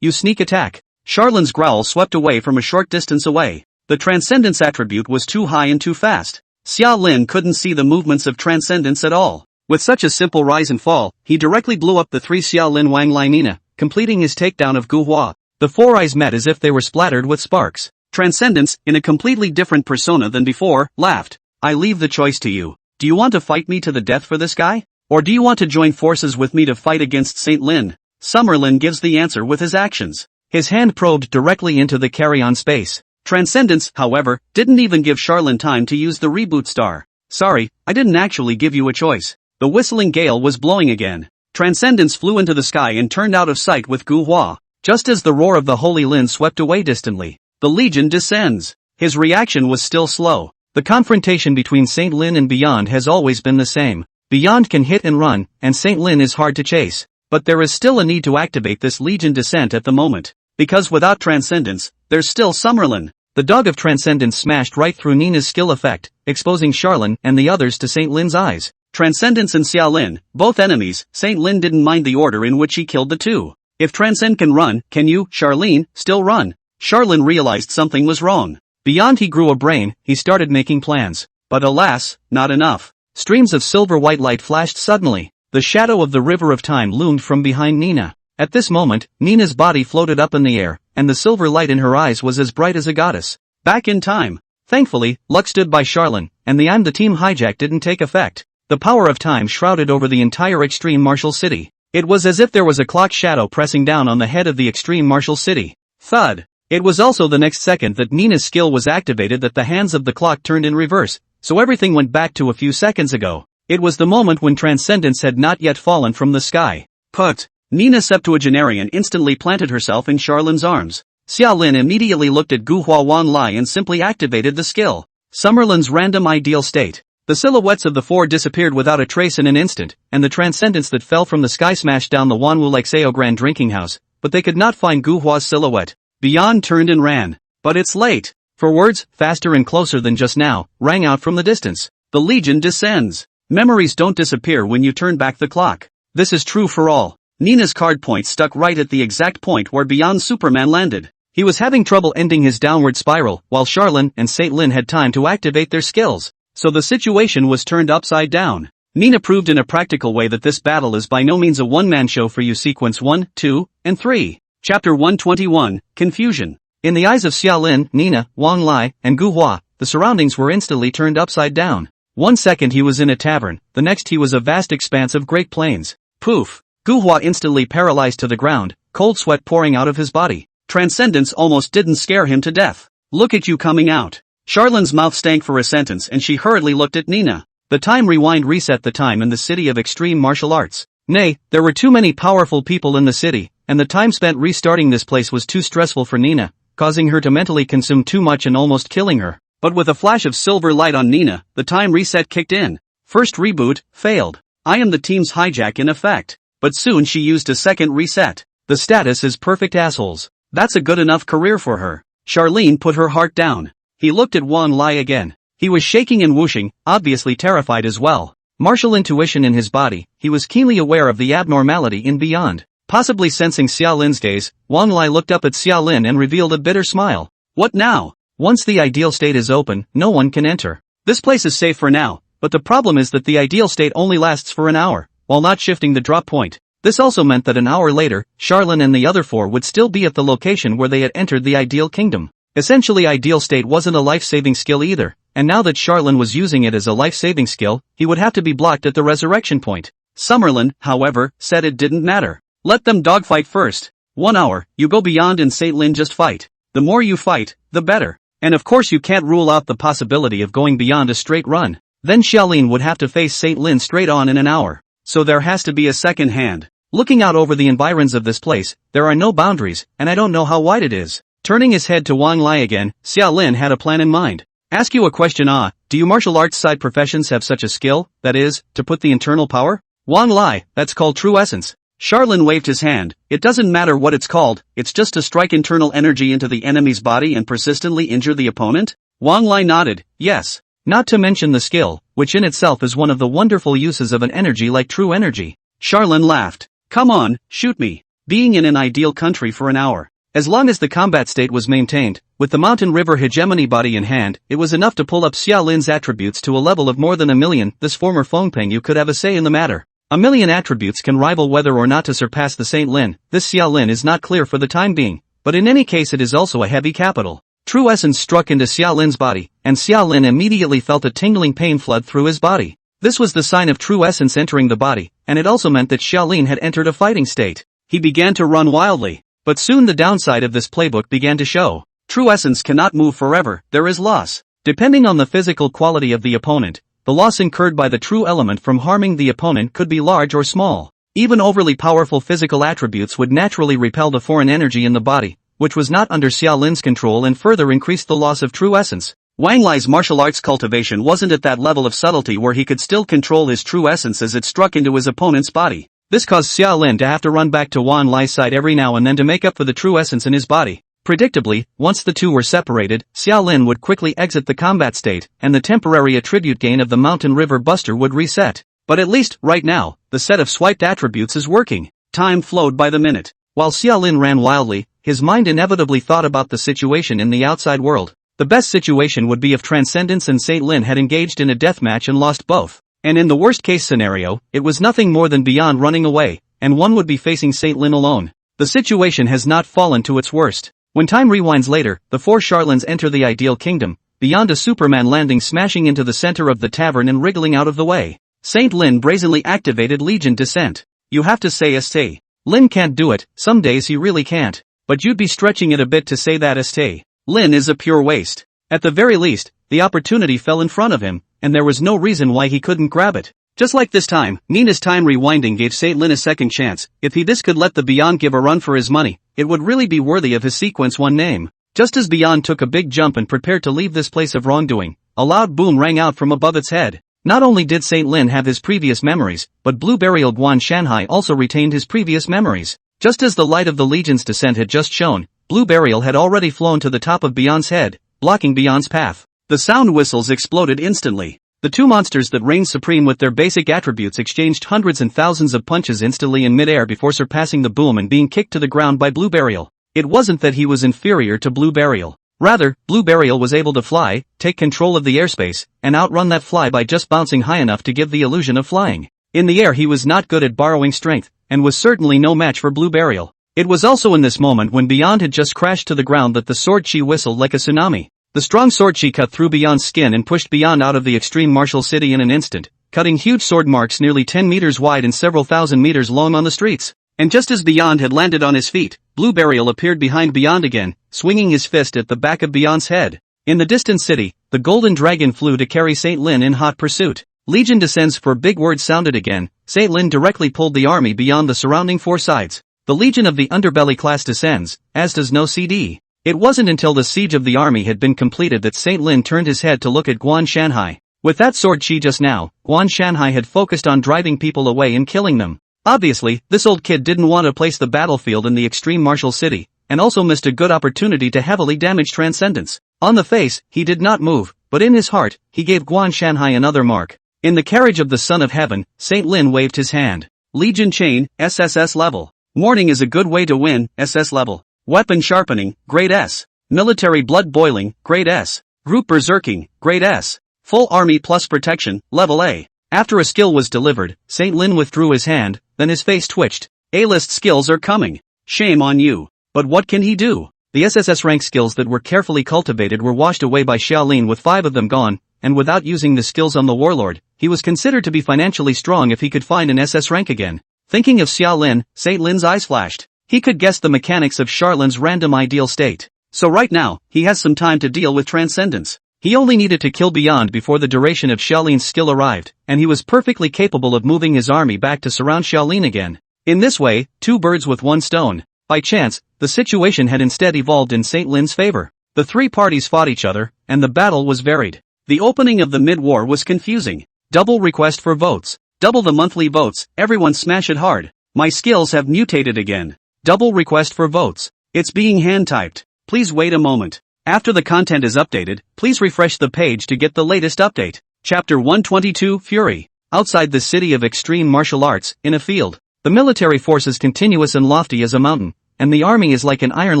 You sneak attack. Charlin's growl swept away from a short distance away. The Transcendence attribute was too high and too fast. Xia Lin couldn't see the movements of Transcendence at all. With such a simple rise and fall, he directly blew up the 3 Xia Lin Wang Lai Nina, completing his takedown of Gu Hua. The 4 eyes met as if they were splattered with sparks. Transcendence, in a completely different persona than before, laughed. I leave the choice to you. Do you want to fight me to the death for this guy? Or do you want to join forces with me to fight against St. Lin? Summerlin gives the answer with his actions. His hand probed directly into the carry-on space. Transcendence, however, didn't even give Charlin time to use the reboot star. Sorry, I didn't actually give you a choice. The whistling gale was blowing again. Transcendence flew into the sky and turned out of sight with Gu Hua. Just as the roar of the Holy Lin swept away distantly, the Legion descends. His reaction was still slow. The confrontation between St. Lin and Beyond has always been the same. Beyond can hit and run, and St. Lin is hard to chase. But there is still a need to activate this Legion descent at the moment. Because without Transcendence, there's still Summerlin. The dog of Transcendence smashed right through Nina's skill effect, exposing Charlin and the others to St. Lin's eyes. Transcendence and Xia Lin, both enemies, St. Lin didn't mind the order in which he killed the 2. If Transcend can run, can you, Charlene, still run? Charlin realized something was wrong. Beyond he grew a brain, he started making plans. But alas, not enough. Streams of silver-white light flashed suddenly. The shadow of the river of time loomed from behind Nina. At this moment, Nina's body floated up in the air, and the silver light in her eyes was as bright as a goddess. Back in time. Thankfully, luck stood by Charlin, and the I'm the team hijack didn't take effect. The power of time shrouded over the entire extreme martial city. It was as if there was a clock shadow pressing down on the head of the extreme martial city. Thud. It was also the next second that Nina's skill was activated that the hands of the clock turned in reverse, so everything went back to a few seconds ago. It was the moment when Transcendence had not yet fallen from the sky. Put. Nina septuagenarian instantly planted herself in Charlin's arms. Xia Lin immediately looked at Gu Hua Wan Lai and simply activated the skill. Summerlin's random ideal state. The silhouettes of the 4 disappeared without a trace in an instant, and the Transcendence that fell from the sky smashed down the Wanwu Laikseo Grand Drinking House, but they could not find Gu Hua's silhouette. Beyond turned and ran. But it's late. For words, faster and closer than just now, rang out from the distance. The Legion descends. Memories don't disappear when you turn back the clock. This is true for all. Nina's card point stuck right at the exact point where Beyond Superman landed. He was having trouble ending his downward spiral, while Charlin and St. Lin had time to activate their skills. So the situation was turned upside down. Nina proved in a practical way that this battle is by no means a one-man show for you. Sequence 1, 2, and 3. Chapter 121, Confusion. In the eyes of Xia Lin, Nina, Wang Lai, and Gu Hua, the surroundings were instantly turned upside down. One second he was in a tavern, the next he was a vast expanse of Great Plains. Poof! Gu Hua instantly paralyzed to the ground, cold sweat pouring out of his body. Transcendence almost didn't scare him to death. Look at you coming out. Charlin's mouth stank for a sentence and she hurriedly looked at Nina. The time rewind reset the time in the city of extreme martial arts. Nay, there were too many powerful people in the city, and the time spent restarting this place was too stressful for Nina, causing her to mentally consume too much and almost killing her. But with a flash of silver light on Nina, the time reset kicked in. First reboot, failed. I am the team's hijack in effect. But soon she used a second reset. The status is perfect assholes. That's a good enough career for her. Charlene put her heart down. He looked at Wan Lai again. He was shaking and whooshing, obviously terrified as well. Martial intuition in his body, he was keenly aware of the abnormality in Beyond. Possibly sensing Xia Lin's gaze, Wan Lai looked up at Xia Lin and revealed a bitter smile. What now? Once the ideal state is open, no one can enter. This place is safe for now, but the problem is that the ideal state only lasts for an hour, while not shifting the drop point. This also meant that an hour later, Charlene and the other four would still be at the location where they had entered the ideal kingdom. Essentially, ideal state wasn't a life-saving skill either, and now that Charlene was using it as a life-saving skill, he would have to be blocked at the resurrection point. Summerlin, however, said it didn't matter. Let them dogfight first. 1 hour, you go beyond and Saint Lin just fight. The more you fight, the better. And of course you can't rule out the possibility of going beyond a straight run. Then Xiaolin would have to face Saint Lin straight on in an hour. So there has to be a second hand. Looking out over the environs of this place, there are no boundaries, and I don't know how wide it is. Turning his head to Wang Lai again, Xiaolin had a plan in mind. Ask you a question, do you martial arts side professions have such a skill, that is, to put the internal power? Wang Lai, that's called true essence. Charlene waved his hand. It doesn't matter what it's called, it's just to strike internal energy into the enemy's body and persistently injure the opponent? Wang Lai nodded, yes. Not to mention the skill, which in itself is one of the wonderful uses of an energy like true energy. Charlene laughed. Come on, shoot me. Being in an ideal country for an hour. As long as the combat state was maintained, with the mountain river hegemony body in hand, it was enough to pull up Xiaolin's attributes to a level of more than 1,000,000. This former Fengping could have a say in the matter. 1,000,000 attributes can rival whether or not to surpass the Saint Lin. This Xiaolin is not clear for the time being, but in any case it is also a heavy capital. True essence struck into Xiaolin's body, and Xiaolin immediately felt a tingling pain flood through his body. This was the sign of true essence entering the body, and it also meant that Xiaolin had entered a fighting state. He began to run wildly. But soon the downside of this playbook began to show. True essence cannot move forever, there is loss. Depending on the physical quality of the opponent, the loss incurred by the true element from harming the opponent could be large or small. Even overly powerful physical attributes would naturally repel the foreign energy in the body, which was not under Xiaolin's control and further increased the loss of true essence. Wang Lai's martial arts cultivation wasn't at that level of subtlety where he could still control his true essence as it struck into his opponent's body. This caused Xiaolin to have to run back to Wang Lai's side every now and then to make up for the true essence in his body. Predictably, once the two were separated, Xiaolin would quickly exit the combat state, and the temporary attribute gain of the Mountain River Buster would reset. But at least, right now, the set of swiped attributes is working. Time flowed by the minute. While Xiaolin ran wildly, his mind inevitably thought about the situation in the outside world. The best situation would be if Transcendence and Saint Lin had engaged in a deathmatch and lost both. And in the worst-case scenario, it was nothing more than beyond running away, and one would be facing Saint Lin alone. The situation has not fallen to its worst. When time rewinds later, the four Charlens enter the ideal kingdom, beyond a Superman landing smashing into the center of the tavern and wriggling out of the way. Saint Lin brazenly activated Legion Descent. You have to say St. Lin can't do it, some days he really can't. But you'd be stretching it a bit to say that St. Lin is a pure waste. At the very least, the opportunity fell in front of him, and there was no reason why he couldn't grab it. Just like this time, Nina's time rewinding gave Saint Lin a second chance. If he could let the Beyond give a run for his money, it would really be worthy of his sequence one name. Just as Beyond took a big jump and prepared to leave this place of wrongdoing, a loud boom rang out from above its head. Not only did Saint Lin have his previous memories, but Blue Burial Guan Shanhai also retained his previous memories. Just as the light of the Legion's descent had just shown, Blue Burial had already flown to the top of Beyond's head, blocking Beyond's path. The sound whistles exploded instantly. The two monsters that reigned supreme with their basic attributes exchanged hundreds and thousands of punches instantly in midair before surpassing the boom and being kicked to the ground by Blue Burial. It wasn't that he was inferior to Blue Burial. Rather, Blue Burial was able to fly, take control of the airspace, and outrun that fly by just bouncing high enough to give the illusion of flying. In the air he was not good at borrowing strength, and was certainly no match for Blue Burial. It was also in this moment when Beyond had just crashed to the ground that the sword chi whistled like a tsunami. The strong sword chi cut through Beyond's skin and pushed Beyond out of the extreme martial city in an instant, cutting huge sword marks nearly 10 meters wide and several thousand meters long on the streets. And just as Beyond had landed on his feet, Blue Burial appeared behind Beyond again, swinging his fist at the back of Beyond's head. In the distant city, the Golden Dragon flew to carry Saint Lin in hot pursuit. Legion descends for big words sounded again. Saint Lin directly pulled the army beyond the surrounding four sides. The Legion of the Underbelly class descends, as does no CD. It wasn't until the siege of the army had been completed that Saint Lin turned his head to look at Guan Shanhai. With that sword chi just now, Guan Shanhai had focused on driving people away and killing them. Obviously, this old kid didn't want to place the battlefield in the extreme martial city, and also missed a good opportunity to heavily damage Transcendence. On the face, he did not move, but in his heart, he gave Guan Shanhai another mark. In the carriage of the Son of Heaven, Saint Lin waved his hand. Legion Chain, SSS level. Warning is a good way to win, SS level. Weapon Sharpening, Grade S. Military Blood Boiling, Grade S. Group Berserking, Grade S. Full army plus protection, level A. After a skill was delivered, Saint Lin withdrew his hand, then his face twitched. A-list skills are coming. Shame on you. But what can he do? The SSS rank skills that were carefully cultivated were washed away by Xiaolin with 5 of them gone, and without using the skills on the warlord, he was considered to be financially strong if he could find an SS rank again. Thinking of Xiaolin, Saint Lin's eyes flashed. He could guess the mechanics of Charlin's random ideal state. So right now, he has some time to deal with transcendence. He only needed to kill Beyond before the duration of Xiaolin's skill arrived, and he was perfectly capable of moving his army back to surround Xiaolin again. In this way, 2 birds with 1 stone. By chance, the situation had instead evolved in Saint Lin's favor. The 3 parties fought each other, and the battle was varied. The opening of the mid-war was confusing. Double request for votes. Double the monthly votes, everyone smash it hard. My skills have mutated again. Double request for votes. It's being hand-typed. Please wait a moment. After the content is updated, please refresh the page to get the latest update. Chapter 122 Fury. Outside the city of extreme martial arts, in a field, the military force is continuous and lofty as a mountain, and the army is like an iron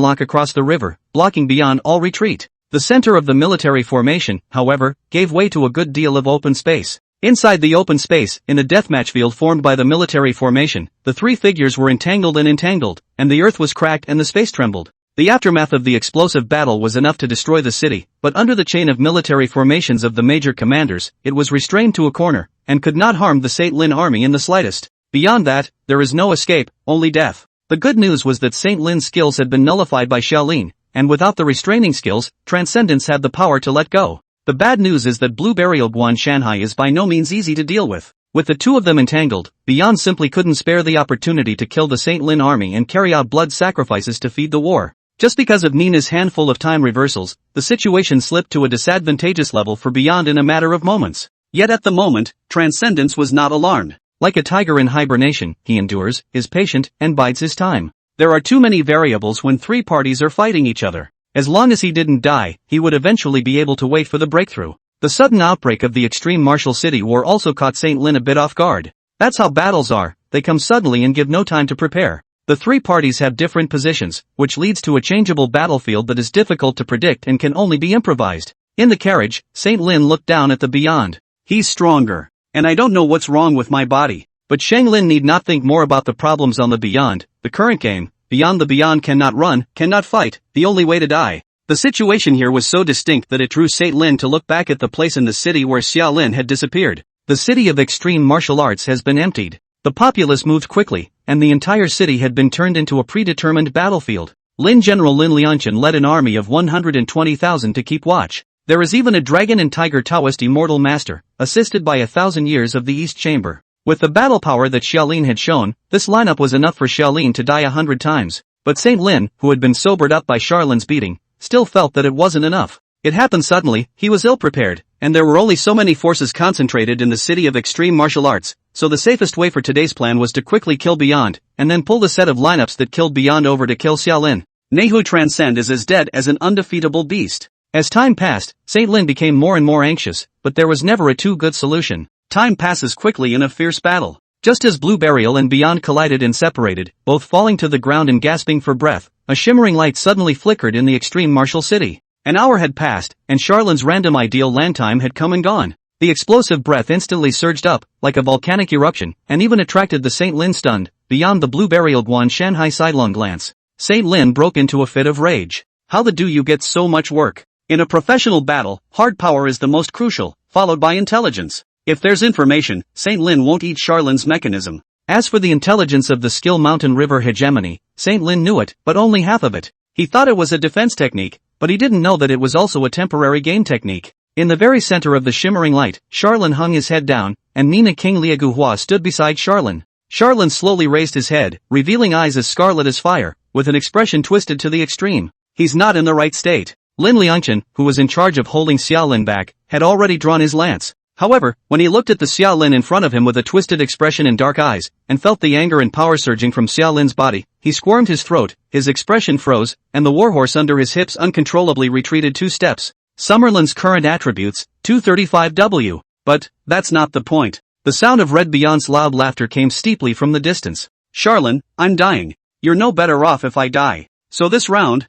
lock across the river, blocking beyond all retreat. The center of the military formation, however, gave way to a good deal of open space. Inside the open space, in the deathmatch field formed by the military formation, the 3 figures were entangled, and the earth was cracked and the space trembled. The aftermath of the explosive battle was enough to destroy the city, but under the chain of military formations of the major commanders, it was restrained to a corner, and could not harm the Saint Lin army in the slightest. Beyond that, there is no escape, only death. The good news was that Saint Lin's skills had been nullified by Xiaolin, and without the restraining skills, Transcendence had the power to let go. The bad news is that Blue Burial Guan Shanhai is by no means easy to deal with. With the 2 of them entangled, Beyond simply couldn't spare the opportunity to kill the Saint Lin army and carry out blood sacrifices to feed the war. Just because of Nina's handful of time reversals, the situation slipped to a disadvantageous level for Beyond in a matter of moments. Yet at the moment, Transcendence was not alarmed. Like a tiger in hibernation, he endures, is patient, and bides his time. There are too many variables when 3 parties are fighting each other. As long as he didn't die, he would eventually be able to wait for the breakthrough. The sudden outbreak of the extreme martial city war also caught Saint Lin a bit off guard. That's how battles are, they come suddenly and give no time to prepare. The 3 parties have different positions, which leads to a changeable battlefield that is difficult to predict and can only be improvised. In the carriage, Saint Lin looked down at the Beyond. He's stronger. And I don't know what's wrong with my body. But Shang Lin need not think more about the problems on the Beyond, the current game. Beyond the Beyond cannot run, cannot fight, the only way to die. The situation here was so distinct that it drew Saint Lin to look back at the place in the city where Xiaolin had disappeared. The city of extreme martial arts has been emptied. The populace moved quickly, and the entire city had been turned into a predetermined battlefield. Lin General Lin Lianshan led an army of 120,000 to keep watch. There is even a dragon and tiger Taoist immortal master, assisted by 1,000 years of the East Chamber. With the battle power that Xiaolin had shown, this lineup was enough for Xiaolin to die 100 times. But Saint Lin, who had been sobered up by Charlin's beating, still felt that it wasn't enough. It happened suddenly, he was ill-prepared, and there were only so many forces concentrated in the city of extreme martial arts, so the safest way for today's plan was to quickly kill Beyond, and then pull the set of lineups that killed Beyond over to kill Xiaolin. Nehu Transcend is as dead as an undefeatable beast. As time passed, Saint Lin became more and more anxious, but there was never a too good solution. Time passes quickly in a fierce battle. Just as Blue Burial and Beyond collided and separated, both falling to the ground and gasping for breath, a shimmering light suddenly flickered in the extreme martial city. An hour had passed, and Charlin's random ideal land time had come and gone. The explosive breath instantly surged up, like a volcanic eruption, and even attracted the Saint Lin stunned. Beyond the Blue Burial Guan Shanhai sidelong glance, Saint Lin broke into a fit of rage. How the do you get so much work? In a professional battle, hard power is the most crucial, followed by intelligence. If there's information, Saint Lin won't eat Charlin's mechanism. As for the intelligence of the skill Mountain River hegemony, Saint Lin knew it, but only half of it. He thought it was a defense technique, but he didn't know that it was also a temporary game technique. In the very center of the shimmering light, Charlin hung his head down, and Nina King Liaguhua stood beside Charlin. Charlin slowly raised his head, revealing eyes as scarlet as fire, with an expression twisted to the extreme. He's not in the right state. Lin Liangshan, who was in charge of holding Xiaolin back, had already drawn his lance. However, when he looked at the Xiaolin in front of him with a twisted expression and dark eyes, and felt the anger and power surging from Xiaolin's body, he squirmed his throat, his expression froze, and the warhorse under his hips uncontrollably retreated 2 steps. Summerlin's current attributes, 235W. But, that's not the point. The sound of Red Beyond's loud laughter came steeply from the distance. Charlin, I'm dying. You're no better off if I die. So this round,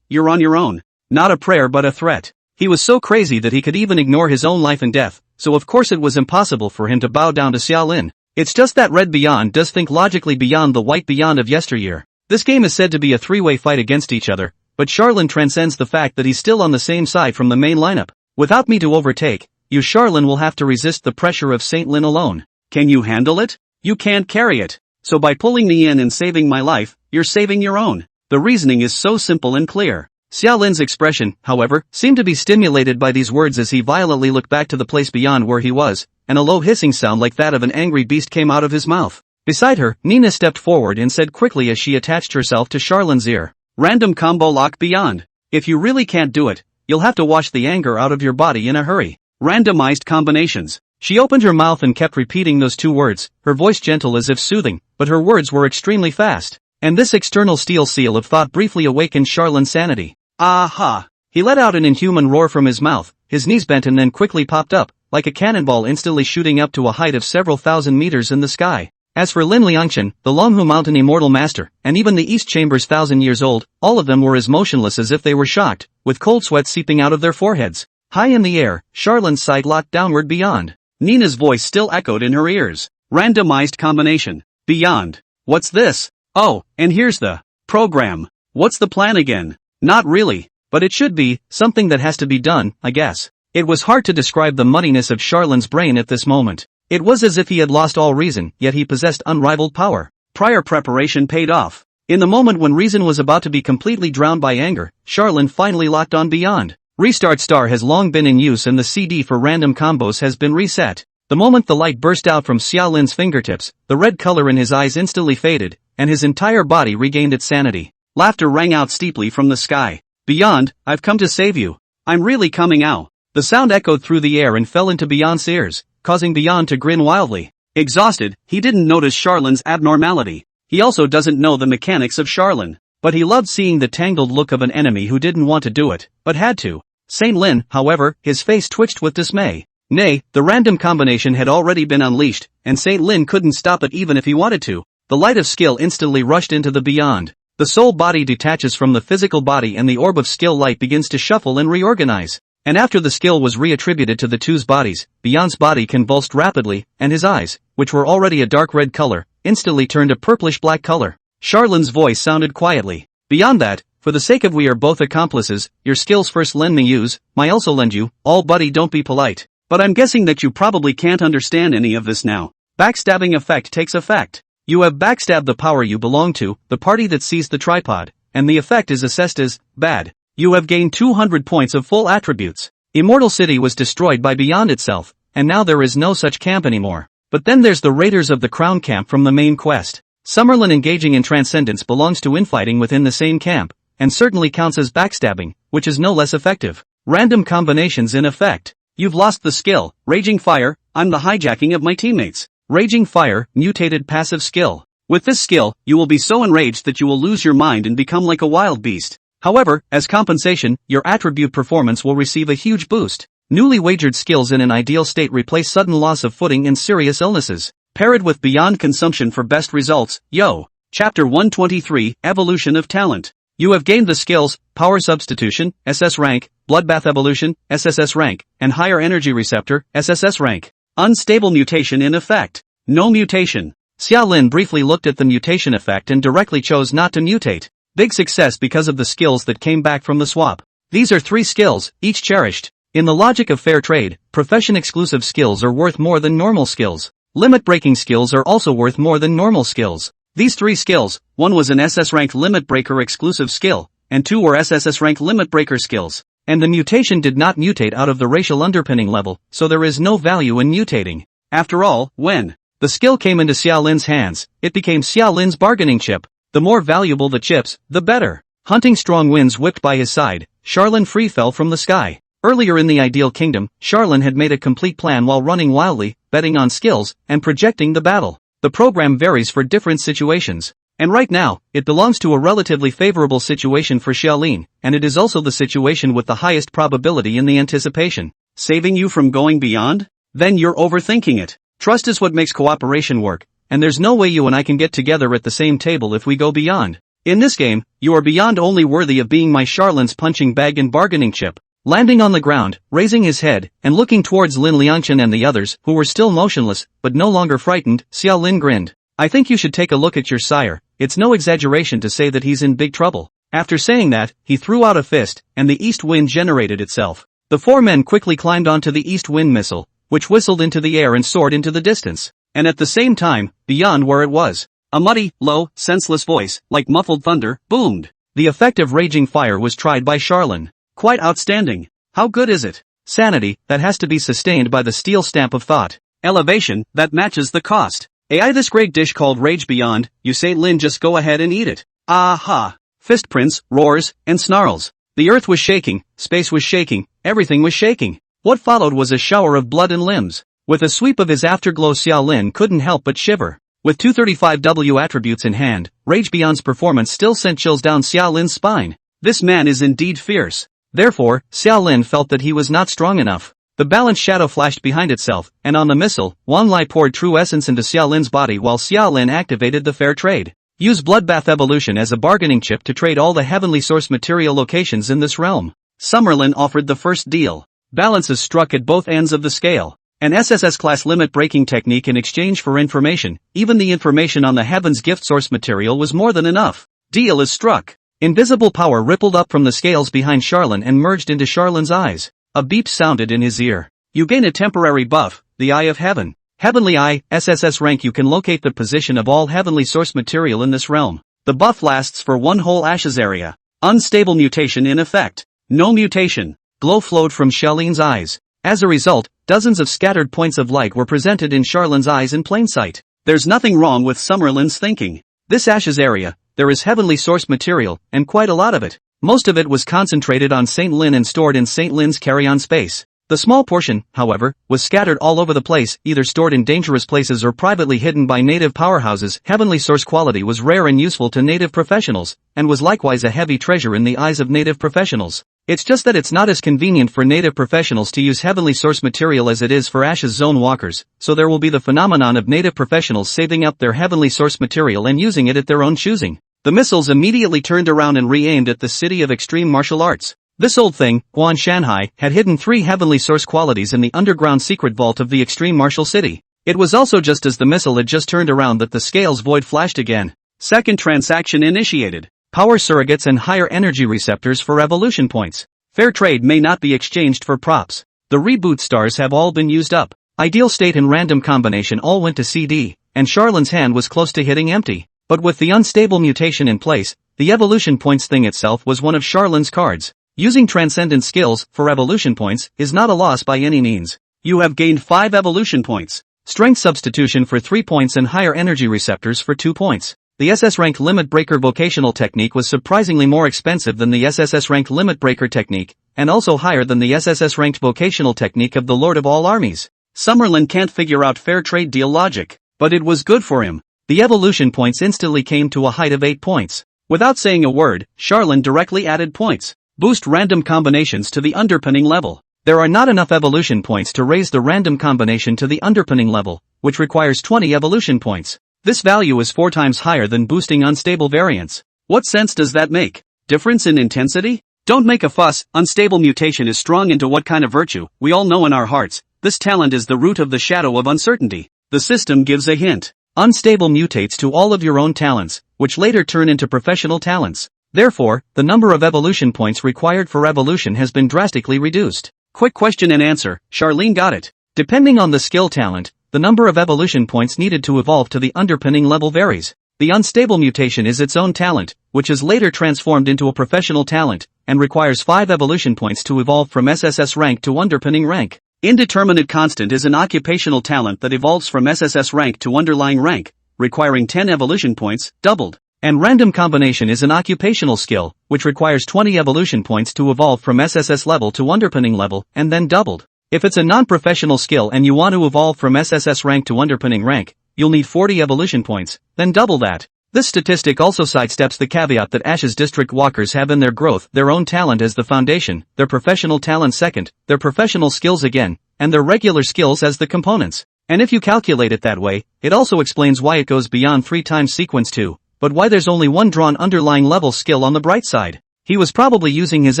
you're on your own. Not a prayer but a threat. He was so crazy that he could even ignore his own life and death, so of course it was impossible for him to bow down to Xiaolin. It's just that Red Beyond does think logically beyond the White Beyond of yesteryear. This game is said to be a three-way fight against each other, but Xiaolin transcends the fact that he's still on the same side from the main lineup. Without me to overtake, you Xiaolin will have to resist the pressure of Saint Lin alone. Can you handle it? You can't carry it. So by pulling me in and saving my life, you're saving your own. The reasoning is so simple and clear. Xiaolin's expression, however, seemed to be stimulated by these words as he violently looked back to the place beyond where he was, and a low hissing sound like that of an angry beast came out of his mouth. Beside her, Nina stepped forward and said quickly as she attached herself to Xiaolin's ear. Random combo lock beyond. If you really can't do it, you'll have to wash the anger out of your body in a hurry. Randomized combinations. She opened her mouth and kept repeating those two words, her voice gentle as if soothing, but her words were extremely fast. And this external steel seal of thought briefly awakened Xiaolin's sanity. Aha! He let out an inhuman roar from his mouth, his knees bent and then quickly popped up, like a cannonball instantly shooting up to a height of several thousand meters in the sky. As for Lin Liangchen, the Longhu Mountain Immortal Master, and even the East Chambers 1,000 years old, all of them were as motionless as if they were shocked, with cold sweat seeping out of their foreheads. High in the air, Xiaolin's sight locked downward beyond. Nina's voice still echoed in her ears. Randomized combination. Beyond. What's this? Oh, and here's the program. What's the plan again? Not really, but it should be something that has to be done, I guess. It was hard to describe the muddiness of Xiaolin's brain at this moment. It was as if he had lost all reason, yet he possessed unrivaled power. Prior preparation paid off. In the moment when reason was about to be completely drowned by anger, Xiaolin finally locked on beyond. Restart Star has long been in use and the CD for random combos has been reset. The moment the light burst out from Xiaolin's fingertips, the red color in his eyes instantly faded, and his entire body regained its sanity. Laughter rang out steeply from the sky. Beyond, I've come to save you. I'm really coming out. The sound echoed through the air and fell into Beyond's ears, causing Beyond to grin wildly. Exhausted, he didn't notice Xiaolin's abnormality. He also doesn't know the mechanics of Xiaolin. But he loved seeing the tangled look of an enemy who didn't want to do it, but had to. Saint Lin, however, his face twitched with dismay. Nay, the random combination had already been unleashed, and Saint Lin couldn't stop it even if he wanted to. The light of skill instantly rushed into the Beyond. The soul body detaches from the physical body and the orb of skill light begins to shuffle and reorganize. And after the skill was reattributed to the two's bodies, Beyond's body convulsed rapidly, and his eyes, which were already a dark red color, instantly turned a purplish-black color. Xiaolin's voice sounded quietly. Beyond that, for the sake of we are both accomplices, your skills first lend me use, my also lend you, all buddy don't be polite. But I'm guessing that you probably can't understand any of this now. Backstabbing effect takes effect. You have backstabbed the power you belong to, the party that seized the tripod, and the effect is assessed as bad. You have gained 200 points of full attributes. Immortal City was destroyed by Beyond itself, and now there is no such camp anymore. But then there's the Raiders of the Crown camp from the main quest. Summerlin engaging in transcendence belongs to infighting within the same camp, and certainly counts as backstabbing, which is no less effective. Random combinations in effect. You've lost the skill, Raging Fire, I'm the hijacking of my teammates. Raging Fire, mutated passive skill. With this skill, you will be so enraged that you will lose your mind and become like a wild beast. However, as compensation, your attribute performance will receive a huge boost. Newly wagered skills in an ideal state replace sudden loss of footing and serious illnesses. Pair it with Beyond consumption for best results, yo! Chapter 123, Evolution of Talent. You have gained the skills, Power Substitution, SS rank, Bloodbath Evolution, SSS rank, and Higher Energy Receptor, SSS rank. Unstable mutation in effect. No mutation. Xiaolin briefly looked at the mutation effect and directly chose not to mutate. Big success because of the skills that came back from the swap. These are 3 skills, each cherished. In the logic of fair trade, profession-exclusive skills are worth more than normal skills. Limit-breaking skills are also worth more than normal skills. These 3 skills, one was an SS rank limit breaker exclusive skill, and 2 were SSS rank limit breaker skills. And the mutation did not mutate out of the racial underpinning level, so there is no value in mutating. After all, when the skill came into Xiaolin's hands, it became Xiaolin's bargaining chip. The more valuable the chips, the better. Hunting strong winds whipped by his side, Xiaolin free fell from the sky. Earlier in the Ideal Kingdom, Xiaolin had made a complete plan while running wildly, betting on skills, and projecting the battle. The program varies for different situations. And right now, it belongs to a relatively favorable situation for Xiaolin, and it is also the situation with the highest probability in the anticipation. Saving you from going beyond? Then you're overthinking it. Trust is what makes cooperation work, and there's no way you and I can get together at the same table if we go beyond. In this game, you are beyond only worthy of being my Xiaolin's punching bag and bargaining chip. Landing on the ground, raising his head, and looking towards Lin Liangchen and the others, who were still motionless, but no longer frightened, Xiao Lin grinned. I think you should take a look at your sire, it's no exaggeration to say that he's in big trouble. After saying that, he threw out a fist, and the east wind generated itself. The 4 men quickly climbed onto the east wind missile, which whistled into the air and soared into the distance. And at the same time, beyond where it was, a muddy, low, senseless voice, like muffled thunder, boomed. The effect of raging fire was tried by Charlin. Quite outstanding. How good is it? Sanity, that has to be sustained by the steel stamp of thought. Elevation, that matches the cost. AI this great dish called Rage Beyond, you say Lin just go ahead and eat it. Aha! Fist prints, roars, and snarls. The earth was shaking, space was shaking, everything was shaking. What followed was a shower of blood and limbs. With a sweep of his afterglow, Xiao Lin couldn't help but shiver. With 235W attributes in hand, Rage Beyond's performance still sent chills down Xiao Lin's spine. This man is indeed fierce. Therefore, Xiao Lin felt that he was not strong enough. The balanced shadow flashed behind itself, and on the missile, Wan Lai poured true essence into Xiao Lin's body while Xiao Lin activated the fair trade. Use Bloodbath Evolution as a bargaining chip to trade all the heavenly source material locations in this realm. Summerlin offered the first deal. Balances struck at both ends of the scale. An SSS-class limit-breaking technique in exchange for information, even the information on the Heaven's gift source material was more than enough. Deal is struck. Invisible power rippled up from the scales behind Charlin and merged into Charlin's eyes. A beep sounded in his ear. You gain a temporary buff, the Eye of Heaven. Heavenly Eye, SSS rank. You can locate the position of all heavenly source material in this realm. The buff lasts for 1 whole Ashes area. Unstable mutation in effect. No mutation. Glow flowed from Charlin's eyes. As a result, dozens of scattered points of light were presented in Charlin's eyes in plain sight. There's nothing wrong with Summerlin's thinking. This Ashes area, there is heavenly source material, and quite a lot of it. Most of it was concentrated on St. Lin and stored in St. Lin's carry-on space. The small portion, however, was scattered all over the place, either stored in dangerous places or privately hidden by native powerhouses. Heavenly source quality was rare and useful to native professionals, and was likewise a heavy treasure in the eyes of native professionals. It's just that it's not as convenient for native professionals to use heavenly source material as it is for Ashes Zone walkers, so there will be the phenomenon of native professionals saving up their heavenly source material and using it at their own choosing. The missiles immediately turned around and re-aimed at the city of extreme martial arts. This old thing, Guan Shanhai, had hidden 3 heavenly source qualities in the underground secret vault of the extreme martial city. It was also just as the missile had just turned around that the scales void flashed again. Second transaction initiated. Power surrogates and higher energy receptors for evolution points. Fair trade may not be exchanged for props. The reboot stars have all been used up. Ideal state and random combination all went to CD, and Charlin's hand was close to hitting empty. But with the unstable mutation in place, the evolution points thing itself was one of Charlin's cards. Using transcendent skills for evolution points is not a loss by any means. You have gained 5 evolution points. Strength substitution for 3 points and higher energy receptors for 2 points. The SS rank limit breaker vocational technique was surprisingly more expensive than the SSS rank limit breaker technique, and also higher than the SSS ranked vocational technique of the Lord of all Armies. Summerlin can't figure out fair trade deal logic, but it was good for him. The evolution points instantly came to a height of 8 points. Without saying a word, Charlin directly added points. Boost random combinations to the underpinning level. There are not enough evolution points to raise the random combination to the underpinning level, which requires 20 evolution points. This value is 4 times higher than boosting unstable variants. What sense does that make? Difference in intensity? Don't make a fuss. Unstable mutation is strong into what kind of virtue? We all know in our hearts, this talent is the root of the shadow of uncertainty. The system gives a hint. Unstable mutates to all of your own talents, which later turn into professional talents. Therefore, the number of evolution points required for evolution has been drastically reduced. Quick question and answer, Charlene got it. Depending on the skill talent, the number of evolution points needed to evolve to the underpinning level varies. The unstable mutation is its own talent, which is later transformed into a professional talent, and requires 5 evolution points to evolve from SSS rank to underpinning rank. Indeterminate constant is an occupational talent that evolves from SSS rank to underlying rank, requiring 10 evolution points, doubled. And random combination is an occupational skill, which requires 20 evolution points to evolve from SSS level to underpinning level, and then doubled. If it's a non-professional skill and you want to evolve from SSS rank to underpinning rank, you'll need 40 evolution points, then double that. This statistic also sidesteps the caveat that Ashes District walkers have in their growth their own talent as the foundation, their professional talent second, their professional skills again, and their regular skills as the components. And if you calculate it that way, it also explains why it goes beyond 3 times sequence 2, but why there's only one drawn underlying level skill on the bright side. He was probably using his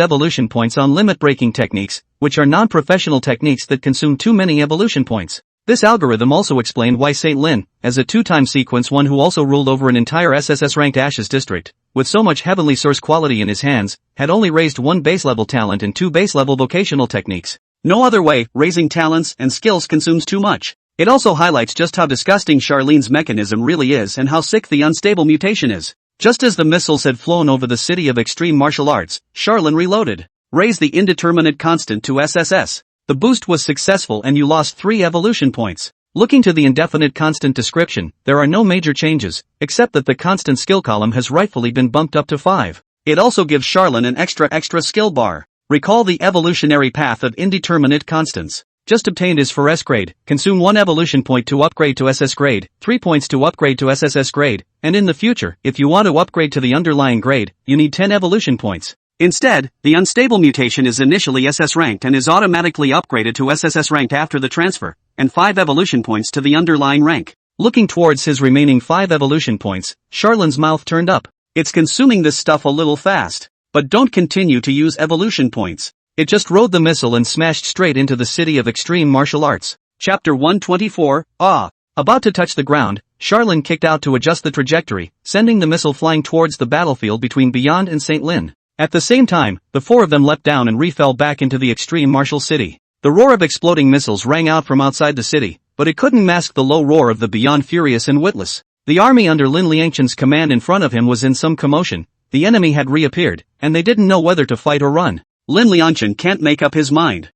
evolution points on limit-breaking techniques, which are non-professional techniques that consume too many evolution points. This algorithm also explained why Saint Lin, as a two-time sequence one who also ruled over an entire SSS-ranked Ashes district, with so much heavenly source quality in his hands, had only raised one base-level talent and two base-level vocational techniques. No other way, raising talents and skills consumes too much. It also highlights just how disgusting Charlene's mechanism really is and how sick the unstable mutation is. Just as the missiles had flown over the city of extreme martial arts, Charlene reloaded. Raise the indeterminate constant to SSS. The boost was successful and you lost 3 evolution points. Looking to the indefinite constant description, there are no major changes, except that the constant skill column has rightfully been bumped up to 5. It also gives Charlene an extra skill bar. Recall the evolutionary path of indeterminate constants. Just obtained is for S grade, consume 1 evolution point to upgrade to SS grade, 3 points to upgrade to SSS grade, and in the future, if you want to upgrade to the underlying grade, you need 10 evolution points. Instead, the unstable mutation is initially SS ranked and is automatically upgraded to SSS ranked after the transfer, and 5 evolution points to the underlying rank. Looking towards his remaining 5 evolution points, Charlene's mouth turned up. It's consuming this stuff a little fast. But don't continue to use evolution points. It just rode the missile and smashed straight into the city of extreme martial arts. Chapter 124, About to touch the ground, Charlene kicked out to adjust the trajectory, sending the missile flying towards the battlefield between Beyond and Saint Lin. At the same time, the 4 of them leapt down and refell back into the extreme martial city. The roar of exploding missiles rang out from outside the city, but it couldn't mask the low roar of the Beyond furious and witless. The army under Lin Liangchen's command in front of him was in some commotion. The enemy had reappeared, and they didn't know whether to fight or run. Lin Liangchen can't make up his mind.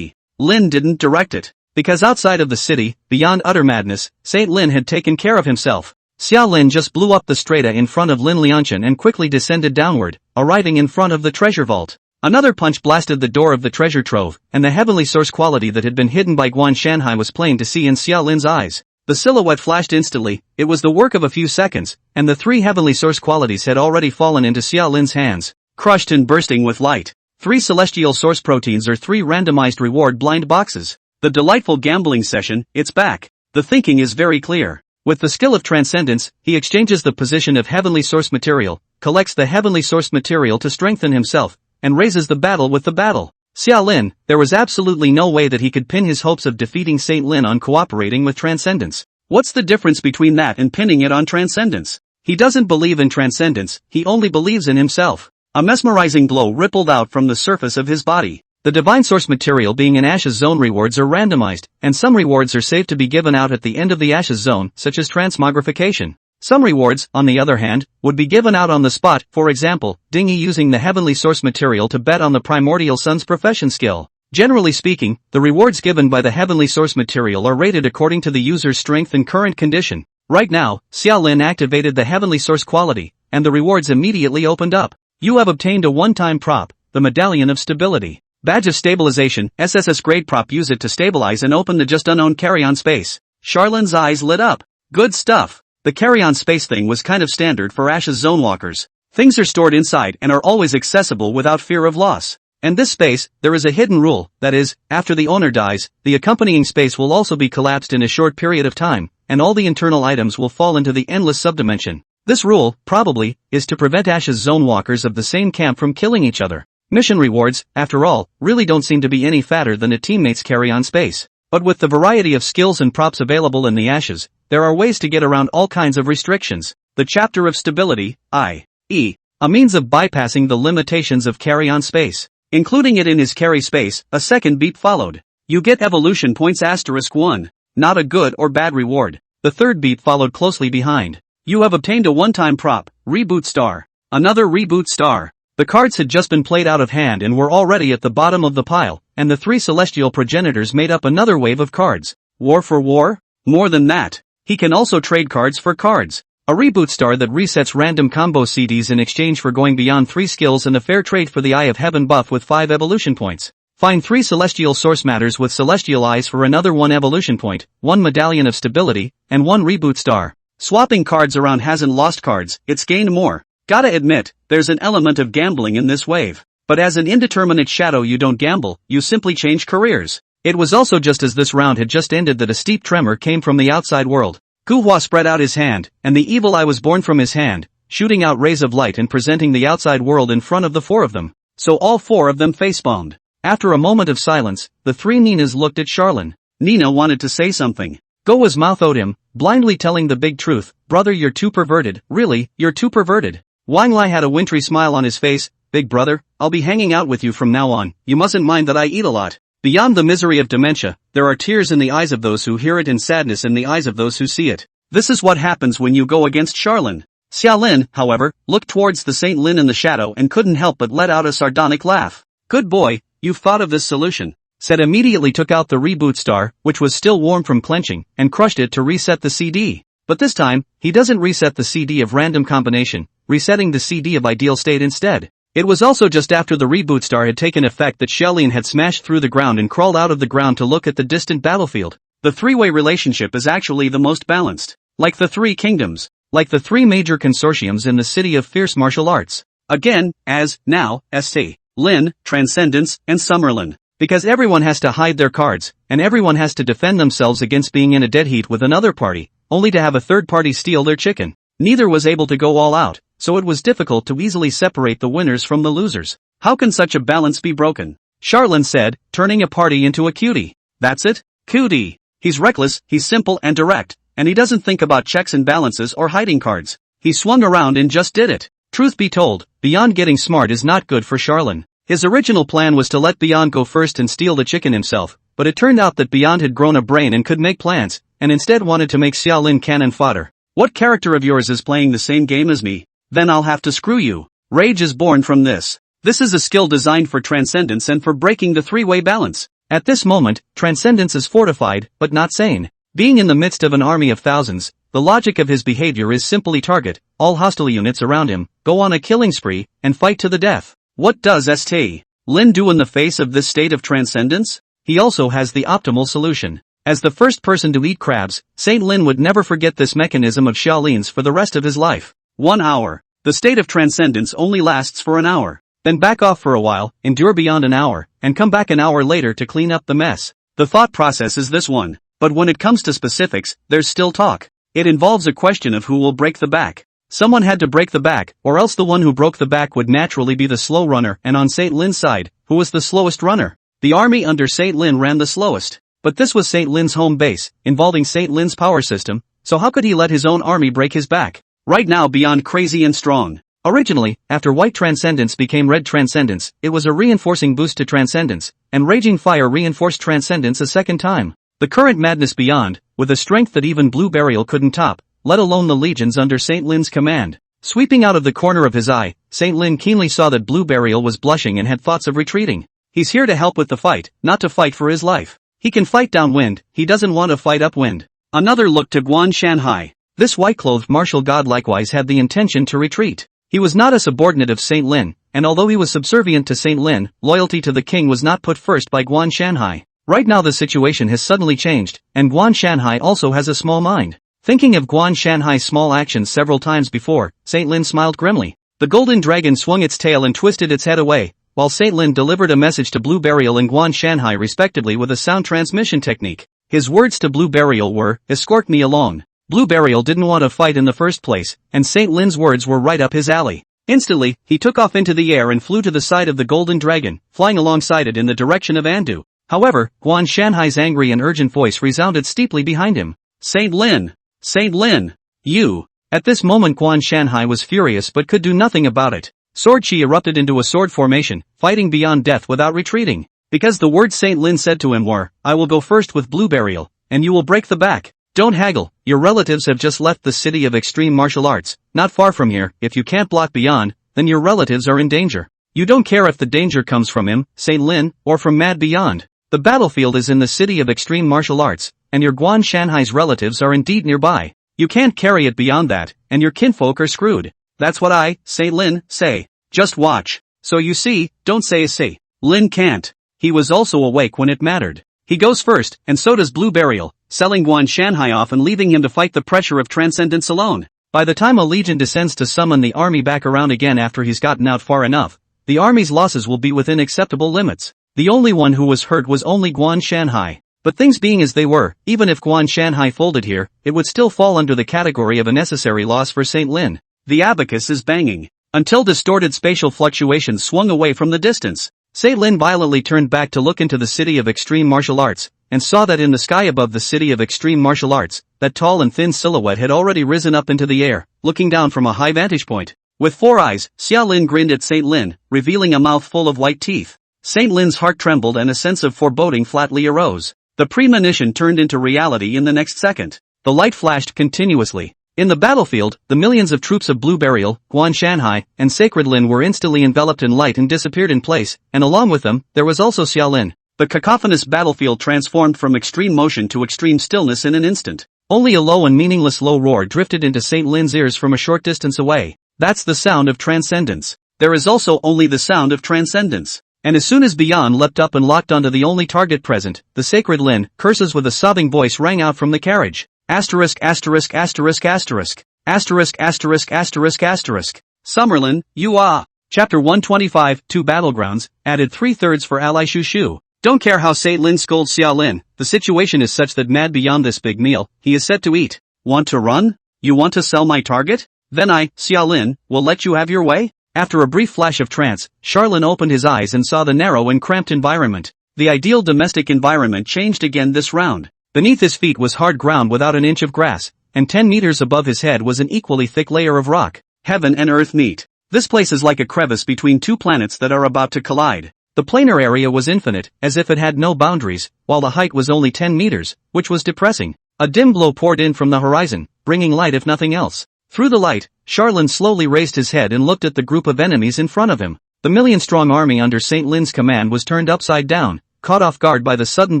Lin didn't direct it. Because outside of the city, beyond utter madness, Saint Lin had taken care of himself. Xia Lin just blew up the strata in front of Lin Liangchen and quickly descended downward, arriving in front of the treasure vault. Another punch blasted the door of the treasure trove, and the heavenly source quality that had been hidden by Guan Shanhai was plain to see in Xia Lin's eyes. The silhouette flashed instantly, it was the work of a few seconds, and the 3 heavenly source qualities had already fallen into Xia Lin's hands, crushed and bursting with light. 3 celestial source proteins or 3 randomized reward blind boxes. The delightful gambling session, it's back. The thinking is very clear. With the skill of transcendence, he exchanges the position of heavenly source material, collects the heavenly source material to strengthen himself, and raises the battle with the battle. Xia Lin, there was absolutely no way that he could pin his hopes of defeating Saint Lin on cooperating with transcendence. What's the difference between that and pinning it on transcendence? He doesn't believe in transcendence, he only believes in himself. A mesmerizing glow rippled out from the surface of his body. The divine source material being in Ashes Zone rewards are randomized, and some rewards are saved to be given out at the end of the Ashes Zone, such as transmogrification. Some rewards, on the other hand, would be given out on the spot, for example, Dingy using the heavenly source material to bet on the primordial sun's profession skill. Generally speaking, the rewards given by the heavenly source material are rated according to the user's strength and current condition. Right now, Xia Lin activated the heavenly source quality, and the rewards immediately opened up. You have obtained a one-time prop, the Medallion of Stability. Badge of Stabilization, SSS grade prop. Use it to stabilize and open the just unknown carry-on space. Charlene's eyes lit up. Good stuff. The carry-on space thing was kind of standard for Ashes Zone walkers. Things are stored inside and are always accessible without fear of loss. And this space, there is a hidden rule, that is, after the owner dies, the accompanying space will also be collapsed in a short period of time, and all the internal items will fall into the endless subdimension. This rule, probably, is to prevent Ashes Zone walkers of the same camp from killing each other. Mission rewards, after all, really don't seem to be any fatter than a teammate's carry-on space. But with the variety of skills and props available in the Ashes, there are ways to get around all kinds of restrictions. The chapter of stability, i.e., a means of bypassing the limitations of carry-on space. Including it in his carry space, a second beep followed. You get evolution points *1. Not a good or bad reward. The third beep followed closely behind. You have obtained a one-time prop, Reboot Star. Another Reboot Star. The cards had just been played out of hand and were already at the bottom of the pile, and the 3 celestial progenitors made up another wave of cards. War for war? More than that. He can also trade cards for cards. A Reboot Star that resets random combo CDs in exchange for going beyond 3 skills and a fair trade for the Eye of Heaven buff with 5 evolution points. Find 3 celestial source matters with celestial eyes for another 1 evolution point, 1 medallion of stability, and 1 Reboot Star. Swapping cards around hasn't lost cards, it's gained more. Gotta admit, there's an element of gambling in this wave. But as an indeterminate shadow you don't gamble, you simply change careers. It was also just as this round had just ended that a steep tremor came from the outside world. Gu Hua spread out his hand, and the evil eye was born from his hand, shooting out rays of light and presenting the outside world in front of the four of them. So all four of them facepalmed. After a moment of silence, the three Ninas looked at Charlene. Nina wanted to say something. Go's mouth owed him, blindly telling the big truth. Brother, you're too perverted. Really, you're too perverted. Wang Lai had a wintry smile on his face. Big brother, I'll be hanging out with you from now on. You mustn't mind that I eat a lot. Beyond the misery of dementia, there are tears in the eyes of those who hear it and sadness in the eyes of those who see it. This is what happens when you go against Charlene. Xiaolin, however, looked towards the Saint Lin in the shadow and couldn't help but let out a sardonic laugh. Good boy, you've thought of this solution. Said immediately took out the reboot star, which was still warm from clenching, and crushed it to reset the CD. But this time, he doesn't reset the CD of random combination, resetting the CD of ideal state instead. It was also just after the reboot star had taken effect that Xiaolin had smashed through the ground and crawled out of the ground to look at the distant battlefield. The three-way relationship is actually the most balanced. Like the three kingdoms. Like the three major consortiums in the city of fierce martial arts. Again, as, now, SC, Lin, Transcendence, and Summerlin. Because everyone has to hide their cards, and everyone has to defend themselves against being in a dead heat with another party, only to have a third party steal their chicken. Neither was able to go all out, so it was difficult to easily separate the winners from the losers. How can such a balance be broken? Charlene said, turning a party into a cutie. That's it? Cutie. He's reckless, he's simple and direct, and he doesn't think about checks and balances or hiding cards. He swung around and just did it. Truth be told, Beyond getting smart is not good for Charlene. His original plan was to let Beyond go first and steal the chicken himself, but it turned out that Beyond had grown a brain and could make plans, and instead wanted to make Xiaolin cannon fodder. What character of yours is playing the same game as me? Then I'll have to screw you. Rage is born from this. This is a skill designed for transcendence and for breaking the three-way balance. At this moment, transcendence is fortified, but not sane. Being in the midst of an army of thousands, the logic of his behavior is simply target all hostile units around him, go on a killing spree, and fight to the death. What does St. Lin do in the face of this state of transcendence? He also has the optimal solution. As the first person to eat crabs, Saint Lin would never forget this mechanism of Xiaolin's for the rest of his life. 1 hour. The state of transcendence only lasts for an hour. Then back off for a while, endure beyond an hour, and come back an hour later to clean up the mess. The thought process is this one. But when it comes to specifics, there's still talk. It involves a question of who will break the back. Someone had to break the back, or else the one who broke the back would naturally be the slow runner, and on Saint Lin's side, who was the slowest runner? The army under Saint Lin ran the slowest. But this was Saint Lin's home base, involving Saint Lin's power system, so how could he let his own army break his back? Right now Beyond crazy and strong. Originally, after White Transcendence became Red Transcendence, it was a reinforcing boost to Transcendence, and Raging Fire reinforced Transcendence a second time. The current Madness Beyond, with a strength that even Blue Burial couldn't top, let alone the legions under Saint Lin's command. Sweeping out of the corner of his eye, Saint Lin keenly saw that Blue Burial was blushing and had thoughts of retreating. He's here to help with the fight, not to fight for his life. He can fight downwind, he doesn't want to fight upwind. Another look to Guan Shanhai. This white-clothed martial god likewise had the intention to retreat. He was not a subordinate of Saint Lin, and although he was subservient to Saint Lin, loyalty to the king was not put first by Guan Shanhai. Right now the situation has suddenly changed, and Guan Shanhai also has a small mind. Thinking of Guan Shanhai's small actions several times before, Saint Lin smiled grimly. The golden dragon swung its tail and twisted its head away, while Saint Lin delivered a message to Blue Burial and Guan Shanhai respectively with a sound transmission technique. His words to Blue Burial were, "Escort me along." Blue Burial didn't want to fight in the first place, and Saint Lin's words were right up his alley. Instantly, he took off into the air and flew to the side of the golden dragon, flying alongside it in the direction of Andu. However, Guan Shanhai's angry and urgent voice resounded steeply behind him. Saint Lin! Saint Lin! You! At this moment Guan Shanhai was furious but could do nothing about it. Sword Chi erupted into a sword formation, fighting beyond death without retreating. Because the words Saint Lin said to him were, "I will go first with Blue Burial, and you will break the back. Don't haggle, your relatives have just left the city of extreme martial arts, not far from here, if you can't block Beyond, then your relatives are in danger. You don't care if the danger comes from him, Saint Lin, or from Mad Beyond. The battlefield is in the city of extreme martial arts, and your Guan Shanhai's relatives are indeed nearby. You can't carry it beyond that, and your kinfolk are screwed. That's what I, Saint Lin, say. Just watch." So you see, don't say. Lin can't. He was also awake when it mattered. He goes first, and so does Blue Burial, selling Guan Shanhai off and leaving him to fight the pressure of transcendence alone. By the time a legion descends to summon the army back around again after he's gotten out far enough, the army's losses will be within acceptable limits. The only one who was hurt was only Guan Shanhai. But things being as they were, even if Guan Shanhai folded here, it would still fall under the category of a necessary loss for Saint Lin. The abacus is banging. Until distorted spatial fluctuations swung away from the distance. Lin violently turned back to look into the city of extreme martial arts, and saw that in the sky above the city of extreme martial arts, that tall and thin silhouette had already risen up into the air, looking down from a high vantage point. With 4 eyes, Lin grinned at Lin, revealing a mouth full of white teeth. Lin's heart trembled and a sense of foreboding flatly arose. The premonition turned into reality in the next second. The light flashed continuously. In the battlefield, the millions of troops of Blue Burial, Guan Shanhai, and Sacred Lin were instantly enveloped in light and disappeared in place, and along with them, there was also Lin. The cacophonous battlefield transformed from extreme motion to extreme stillness in an instant. Only a low and meaningless low roar drifted into Lin's ears from a short distance away. That's the sound of transcendence. There is also only the sound of transcendence. And as soon as Beyond leapt up and locked onto the only target present, the Sacred Lin, curses with a sobbing voice rang out from the carriage. Asterisk asterisk asterisk asterisk. Asterisk asterisk asterisk asterisk. Summerlin, you ah. Chapter 125, 2 Battlegrounds, added 3/3 for ally Shu Shu. Don't care how Lin scolds Lin, the situation is such that mad beyond this big meal, he is set to eat. Want to run? You want to sell my target? Then I, Lin, will let you have your way? After a brief flash of trance, Charlin opened his eyes and saw the narrow and cramped environment. The ideal domestic environment changed again this round. Beneath his feet was hard ground without an inch of grass, and 10 meters above his head was an equally thick layer of rock. Heaven and earth meet. This place is like a crevice between two planets that are about to collide. The planar area was infinite, as if it had no boundaries, while the height was only 10 meters, which was depressing. A dim glow poured in from the horizon, bringing light if nothing else. Through the light, Charlin slowly raised his head and looked at the group of enemies in front of him. The million-strong army under Lin's command was turned upside down, caught off guard by the sudden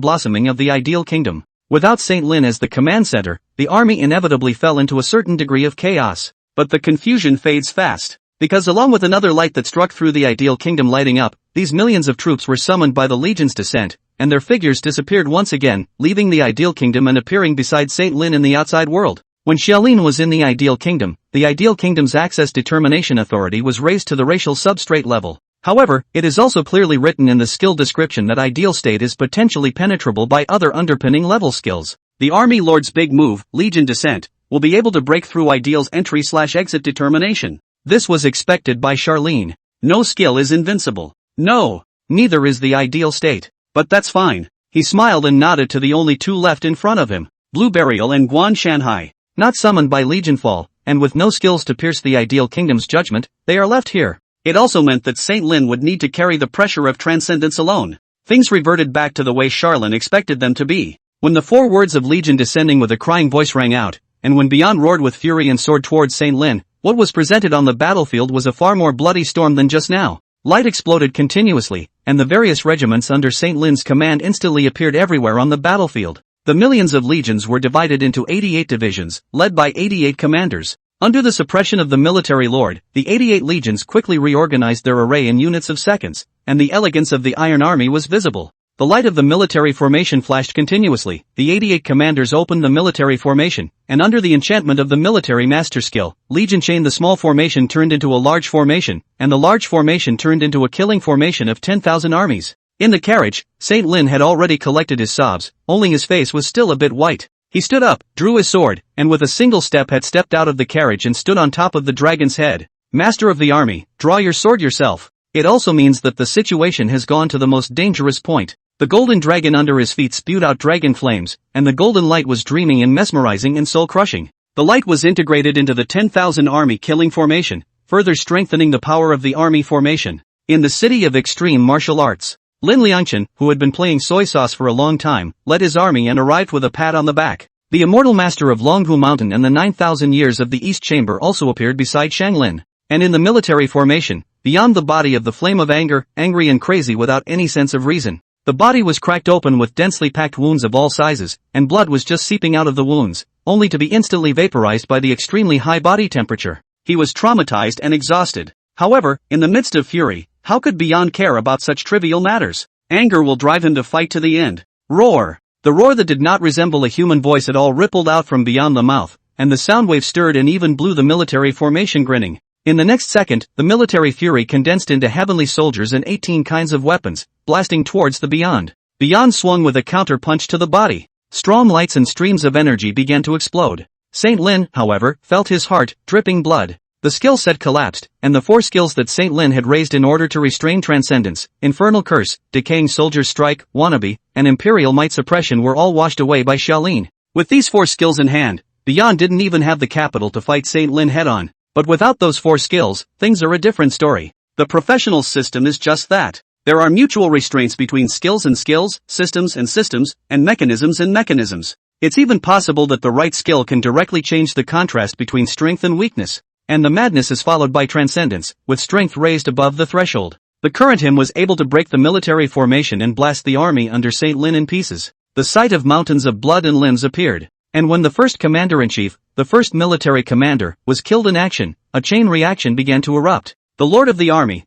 blossoming of the ideal kingdom. Without Lin as the command center, the army inevitably fell into a certain degree of chaos. But the confusion fades fast. Because along with another light that struck through the ideal kingdom lighting up, these millions of troops were summoned by the legion's descent, and their figures disappeared once again, leaving the ideal kingdom and appearing beside Lin in the outside world. When Xiaolin was in the ideal kingdom's access determination authority was raised to the racial substrate level. However, it is also clearly written in the skill description that ideal state is potentially penetrable by other underpinning level skills. The Army Lord's big move, Legion Descent, will be able to break through ideal's entry/exit determination. This was expected by Charlene. No skill is invincible. No, neither is the ideal state. But that's fine. He smiled and nodded to the only two left in front of him, Blue Burial and Guan Shanhai. Not summoned by Legion Fall, and with no skills to pierce the ideal kingdom's judgment, they are left here. It also meant that Lin would need to carry the pressure of transcendence alone. Things reverted back to the way Charlin expected them to be. When the 4 words of Legion descending with a crying voice rang out, and when Beyond roared with fury and soared towards Lin, what was presented on the battlefield was a far more bloody storm than just now. Light exploded continuously, and the various regiments under Lin's command instantly appeared everywhere on the battlefield. The millions of legions were divided into 88 divisions, led by 88 commanders. Under the suppression of the military lord, the 88 legions quickly reorganized their array in units of seconds, and the elegance of the Iron Army was visible. The light of the military formation flashed continuously, the 88 commanders opened the military formation, and under the enchantment of the military master skill, Legion Chain the small formation turned into a large formation, and the large formation turned into a killing formation of 10,000 armies. In the carriage, Lin had already collected his sobs, only his face was still a bit white. He stood up, drew his sword, and with a single step had stepped out of the carriage and stood on top of the dragon's head. Master of the army, draw your sword yourself. It also means that the situation has gone to the most dangerous point. The golden dragon under his feet spewed out dragon flames, and the golden light was dreaming and mesmerizing and soul-crushing. The light was integrated into the 10,000 army killing formation, further strengthening the power of the army formation. In the city of extreme martial arts, Lin Liangchen, who had been playing soy sauce for a long time, led his army and arrived with a pat on the back. The immortal master of Longhu Mountain and the 9,000 years of the East Chamber also appeared beside Shang Lin. And in the military formation, beyond the body of the flame of anger, angry and crazy without any sense of reason. The body was cracked open with densely packed wounds of all sizes, and blood was just seeping out of the wounds, only to be instantly vaporized by the extremely high body temperature. He was traumatized and exhausted. However, in the midst of fury, how could Beyond care about such trivial matters? Anger will drive him to fight to the end. Roar! The roar that did not resemble a human voice at all rippled out from beyond the mouth, and the sound wave stirred and even blew the military formation grinning. In the next second, the military fury condensed into heavenly soldiers and 18 kinds of weapons, blasting towards the Beyond. Beyond swung with a counter-punch to the body. Strong lights and streams of energy began to explode. Lin, however, felt his heart, dripping blood. The skill set collapsed, and the 4 skills that Saint Lin had raised in order to restrain Transcendence, Infernal Curse, Decaying Soldier's Strike, Wannabe, and Imperial Might Suppression were all washed away by Shaolin. With these 4 skills in hand, the Yan didn't even have the capital to fight Saint Lin head-on. But without those 4 skills, things are a different story. The professional system is just that. There are mutual restraints between skills and skills, systems and systems, and mechanisms and mechanisms. It's even possible that the right skill can directly change the contrast between strength and weakness. And the madness is followed by transcendence, with strength raised above the threshold. The current him was able to break the military formation and blast the army under Saint Lin in pieces. The sight of mountains of blood and limbs appeared. And when the first commander-in-chief, the first military commander, was killed in action, a chain reaction began to erupt. The Lord of the Army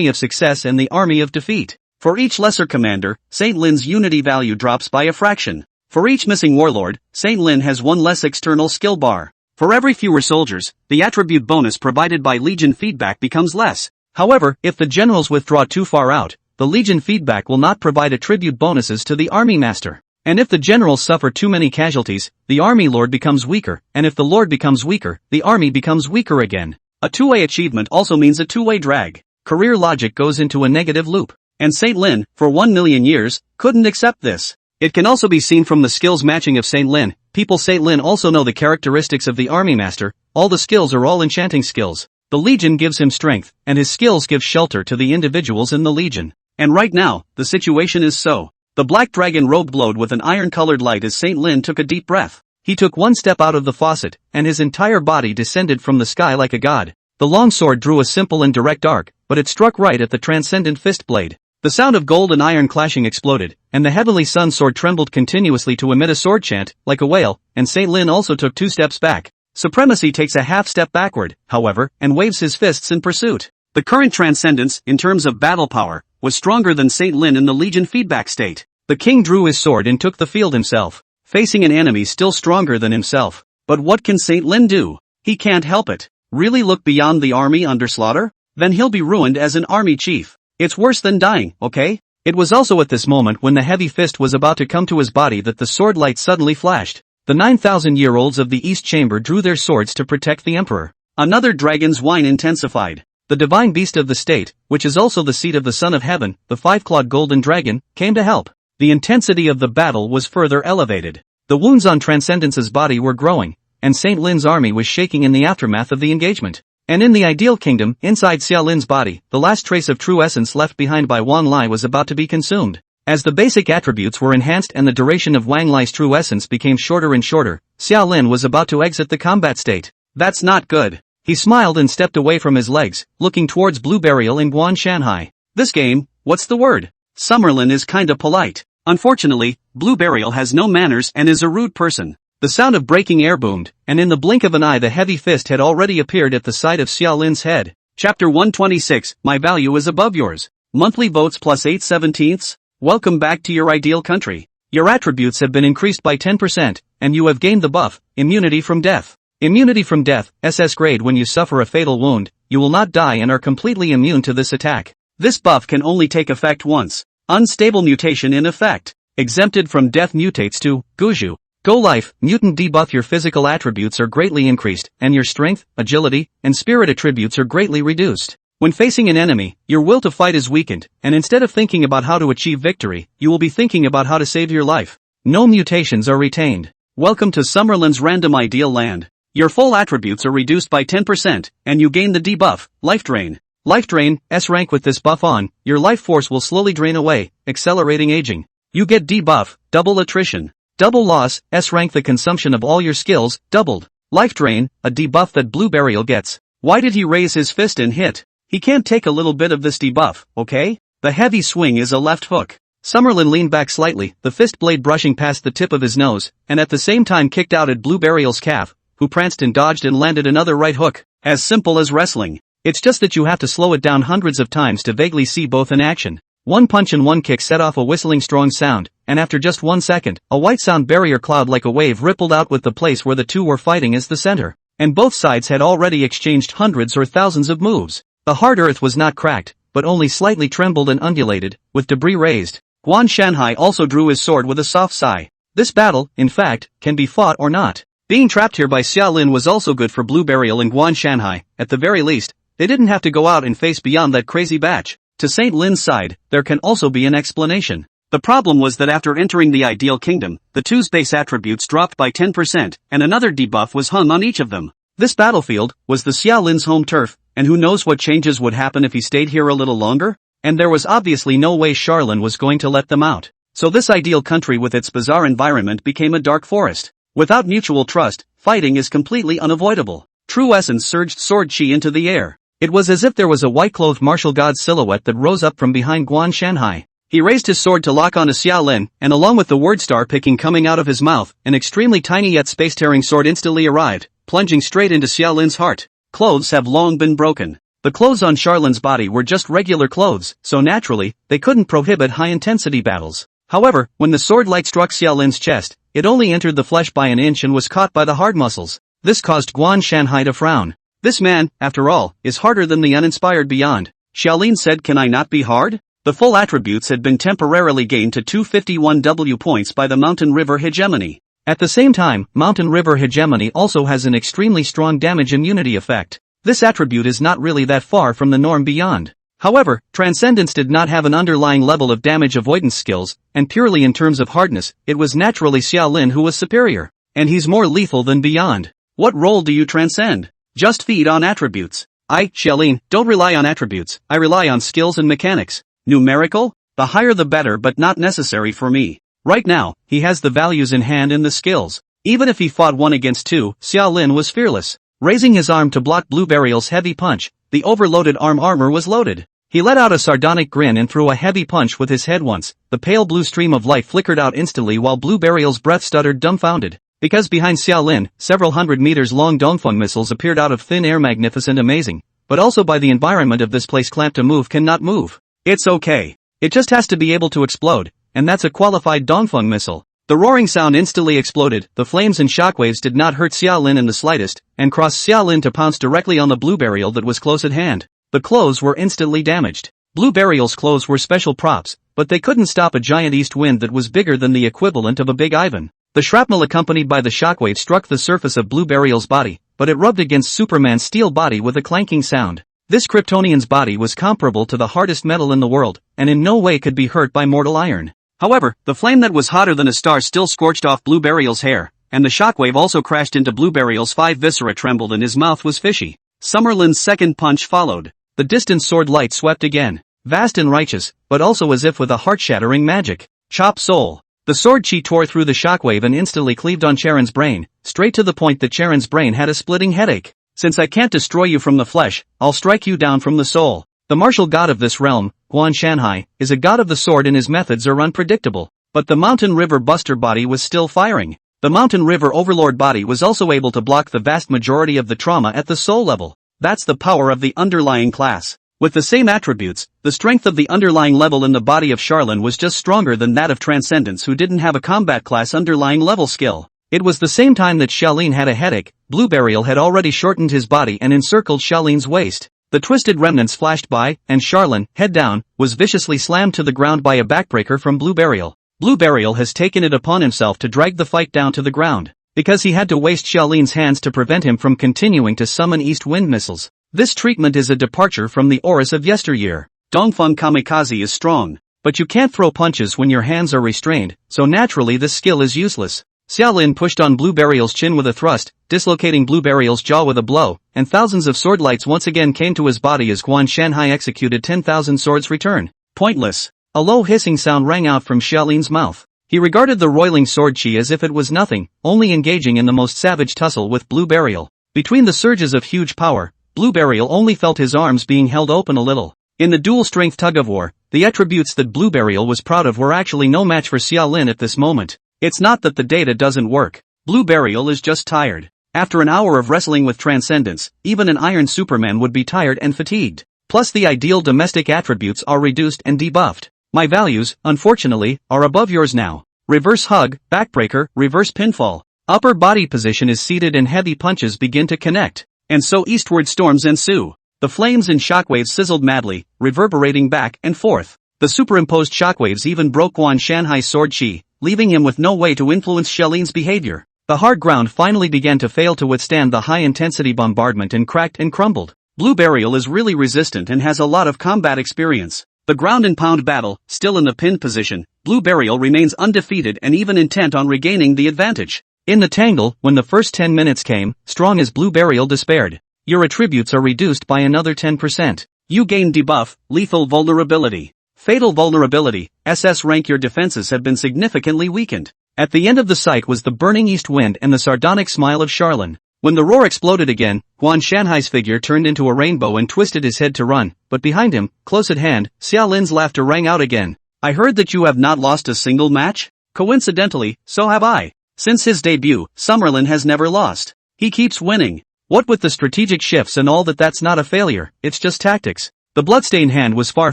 of Success and the Army of Defeat. For each lesser commander, Saint Lin's unity value drops by a fraction. For each missing warlord, Saint Lin has 1 less external skill bar. For every fewer soldiers, the attribute bonus provided by Legion feedback becomes less. However, if the generals withdraw too far out, the Legion feedback will not provide attribute bonuses to the Army Master. And if the generals suffer too many casualties, the Army Lord becomes weaker, and if the Lord becomes weaker, the army becomes weaker again. A two-way achievement also means a two-way drag. Career logic goes into a negative loop. And Saint Lin, for 1 million years, couldn't accept this. It can also be seen from the skills matching of Saint Lin. People Saint Lin also know the characteristics of the Army Master. All the skills are all enchanting skills. The Legion gives him strength, and his skills give shelter to the individuals in the Legion. And right now, the situation is so. The black dragon robe glowed with an iron-colored light as Saint Lin took a deep breath. He took 1 step out of the faucet, and his entire body descended from the sky like a god. The long sword drew a simple and direct arc, but it struck right at the transcendent fist blade. The sound of gold and iron clashing exploded, and the heavenly sun sword trembled continuously to emit a sword chant, like a whale, and Saint Lin also took 2 steps back. Supremacy takes a half step backward, however, and waves his fists in pursuit. The current transcendence, in terms of battle power, was stronger than Saint Lin in the Legion feedback state. The king drew his sword and took the field himself, facing an enemy still stronger than himself. But what can Saint Lin do? He can't help it. Really look beyond the army under slaughter? Then he'll be ruined as an army chief. It's worse than dying, okay? It was also at this moment when the heavy fist was about to come to his body that the sword light suddenly flashed. The 9,000-year-olds of the East Chamber drew their swords to protect the emperor. Another dragon's whine intensified. The divine beast of the state, which is also the seat of the Son of Heaven, the 5-clawed golden dragon, came to help. The intensity of the battle was further elevated. The wounds on Transcendence's body were growing, and Saint Lin's army was shaking in the aftermath of the engagement. And in the ideal kingdom, inside Xiao Lin's body, the last trace of true essence left behind by Wang Lai was about to be consumed. As the basic attributes were enhanced and the duration of Wang Lai's true essence became shorter and shorter, Xiao Lin was about to exit the combat state. That's not good. He smiled and stepped away from his legs, looking towards Blue Burial in Guan Shanhai. This game, what's the word? Summerlin is kinda polite. Unfortunately, Blue Burial has no manners and is a rude person. The sound of breaking air boomed, and in the blink of an eye the heavy fist had already appeared at the side of Xiao Lin's head. Chapter 126, My value is above yours. Monthly votes plus 8/17. Welcome back to your ideal country. Your attributes have been increased by 10%, and you have gained the buff, Immunity from Death. Immunity from Death, SS grade. When you suffer a fatal wound, you will not die and are completely immune to this attack. This buff can only take effect once. Unstable mutation in effect. Exempted from death mutates to Guju. Go Life, mutant debuff. Your physical attributes are greatly increased, and your strength, agility, and spirit attributes are greatly reduced. When facing an enemy, your will to fight is weakened, and instead of thinking about how to achieve victory, you will be thinking about how to save your life. No mutations are retained. Welcome to Summerlin's random ideal land. Your full attributes are reduced by 10%, and you gain the debuff, Life Drain. Life Drain, S rank. With this buff on, your life force will slowly drain away, accelerating aging. You get debuff, Double Attrition. Double Loss, S rank. The consumption of all your skills, doubled. Life Drain, a debuff that Blue Burial gets. Why did he raise his fist and hit? He can't take a little bit of this debuff, okay? The heavy swing is a left hook. Summerlin leaned back slightly, the fist blade brushing past the tip of his nose, and at the same time kicked out at Blue Burial's calf, who pranced and dodged and landed another right hook. As simple as wrestling. It's just that you have to slow it down hundreds of times to vaguely see both in action. One punch and one kick set off a whistling strong sound, and after just 1 second, a white sound barrier cloud like a wave rippled out with the place where the two were fighting as the center. And both sides had already exchanged hundreds or thousands of moves. The hard earth was not cracked, but only slightly trembled and undulated, with debris raised. Guan Shanhai also drew his sword with a soft sigh. This battle, in fact, can be fought or not. Being trapped here by Xiaolin was also good for Blue Burial and Guan Shanhai. At the very least, they didn't have to go out and face beyond that crazy batch. To Saint Lin's side, there can also be an explanation. The problem was that after entering the Ideal Kingdom, the two's base attributes dropped by 10%, and another debuff was hung on each of them. This battlefield was the Xiaolin's home turf, and who knows what changes would happen if he stayed here a little longer? And there was obviously no way Charlin was going to let them out. So this ideal country with its bizarre environment became a dark forest. Without mutual trust, fighting is completely unavoidable. True essence surged sword chi into the air. It was as if there was a white-clothed martial god silhouette that rose up from behind Guan Shanhai. He raised his sword to lock onto Xiaolin, and along with the word star picking coming out of his mouth, an extremely tiny yet space-tearing sword instantly arrived, plunging straight into Xiaolin's heart. Clothes have long been broken. The clothes on Charlin's body were just regular clothes, so naturally, they couldn't prohibit high-intensity battles. However, when the sword light struck Xiaolin's chest, it only entered the flesh by an inch and was caught by the hard muscles. This caused Guan Shanhai to frown. This man, after all, is harder than the uninspired beyond. Xiaolin said, "Can I not be hard?" The full attributes had been temporarily gained to 251 W points by the Mountain River Hegemony. At the same time, Mountain River Hegemony also has an extremely strong damage immunity effect. This attribute is not really that far from the norm beyond. However, Transcendence did not have an underlying level of damage avoidance skills, and purely in terms of hardness, it was naturally Xiaolin who was superior. And he's more lethal than beyond. What role do you transcend? Just feed on attributes. Xiaolin, don't rely on attributes, I rely on skills and mechanics. Numerical? The higher the better, but not necessary for me. Right now, he has the values in hand and the skills. Even if he fought 1 against 2, Xiaolin was fearless. Raising his arm to block Blue Burial's heavy punch, the overloaded armor was loaded. He let out a sardonic grin and threw a heavy punch with his head once. The pale blue stream of light flickered out instantly while Blue Burial's breath stuttered dumbfounded. Because behind Xiaolin, several hundred meters long Dongfeng missiles appeared out of thin air, magnificent, amazing. But also by the environment of this place, clamped to move cannot move. It's okay. It just has to be able to explode, and that's a qualified Dongfeng missile. The roaring sound instantly exploded, the flames and shockwaves did not hurt Xiaolin in the slightest, and caused Xiaolin to pounce directly on the Blue Burial that was close at hand. The clothes were instantly damaged. Blue Burial's clothes were special props, but they couldn't stop a giant east wind that was bigger than the equivalent of a big Ivan. The shrapnel accompanied by the shockwave struck the surface of Blue Burial's body, but it rubbed against Superman's steel body with a clanking sound. This Kryptonian's body was comparable to the hardest metal in the world, and in no way could be hurt by mortal iron. However, the flame that was hotter than a star still scorched off Blue Burial's hair, and the shockwave also crashed into Blue Burial's 5 viscera trembled and his mouth was fishy. Summerlin's second punch followed. The distant sword light swept again. Vast and righteous, but also as if with a heart-shattering magic. Chop soul. The sword chi tore through the shockwave and instantly cleaved on Charon's brain, straight to the point that Charon's brain had a splitting headache. Since I can't destroy you from the flesh, I'll strike you down from the soul. The martial god of this realm, Guan Shanhai, is a god of the sword and his methods are unpredictable. But the Mountain River Buster body was still firing. The Mountain River Overlord body was also able to block the vast majority of the trauma at the soul level. That's the power of the underlying class. With the same attributes, the strength of the underlying level in the body of Charlin was just stronger than that of Transcendence, who didn't have a combat class underlying level skill. It was the same time that Xiaolin had a headache. Blue Burial had already shortened his body and encircled Xiaolin's waist. The twisted remnants flashed by, and Charlin, head down, was viciously slammed to the ground by a backbreaker from Blue Burial. Blue Burial has taken it upon himself to drag the fight down to the ground, because he had to waste Xiaolin's hands to prevent him from continuing to summon east wind missiles. This treatment is a departure from the Horus of yesteryear. Dongfeng Kamikaze is strong, but you can't throw punches when your hands are restrained, so naturally this skill is useless. Xiaolin pushed on Blue Burial's chin with a thrust, dislocating Blue Burial's jaw with a blow, and thousands of sword lights once again came to his body as Guan Shanhai executed 10,000 swords return. Pointless. A low hissing sound rang out from Xiaolin's mouth. He regarded the roiling sword chi as if it was nothing, only engaging in the most savage tussle with Blue Burial. Between the surges of huge power, Blue Burial only felt his arms being held open a little. In the dual-strength tug-of-war, the attributes that Blue Burial was proud of were actually no match for Xiaolin at this moment. It's not that the data doesn't work. Blue Burial is just tired. After an hour of wrestling with Transcendence, even an Iron Superman would be tired and fatigued. Plus the ideal domestic attributes are reduced and debuffed. My values, unfortunately, are above yours now. Reverse hug, backbreaker, reverse pinfall. Upper body position is seated and heavy punches begin to connect. And so eastward storms ensue. The flames and shockwaves sizzled madly, reverberating back and forth. The superimposed shockwaves even broke Guan Shanhai's sword chi, leaving him with no way to influence Xiaolin's behavior. The hard ground finally began to fail to withstand the high-intensity bombardment and cracked and crumbled. Blue Burial is really resistant and has a lot of combat experience. The ground-and-pound battle, still in the pinned position, Blue Burial remains undefeated and even intent on regaining the advantage. In the tangle, when the first 10 minutes came, strong as Blue Burial despaired. Your attributes are reduced by another 10%. You gain debuff, lethal vulnerability, fatal vulnerability, SS rank. Your defenses have been significantly weakened. At the end of the sight was the burning east wind and the sardonic smile of Charlene. When the roar exploded again, Guan Shanhai's figure turned into a rainbow and twisted his head to run, but behind him, close at hand, Xia Lin's laughter rang out again. I heard that you have not lost a single match? Coincidentally, so have I. Since his debut, Summerlin has never lost. He keeps winning. What with the strategic shifts and all that's not a failure, it's just tactics. The bloodstained hand was far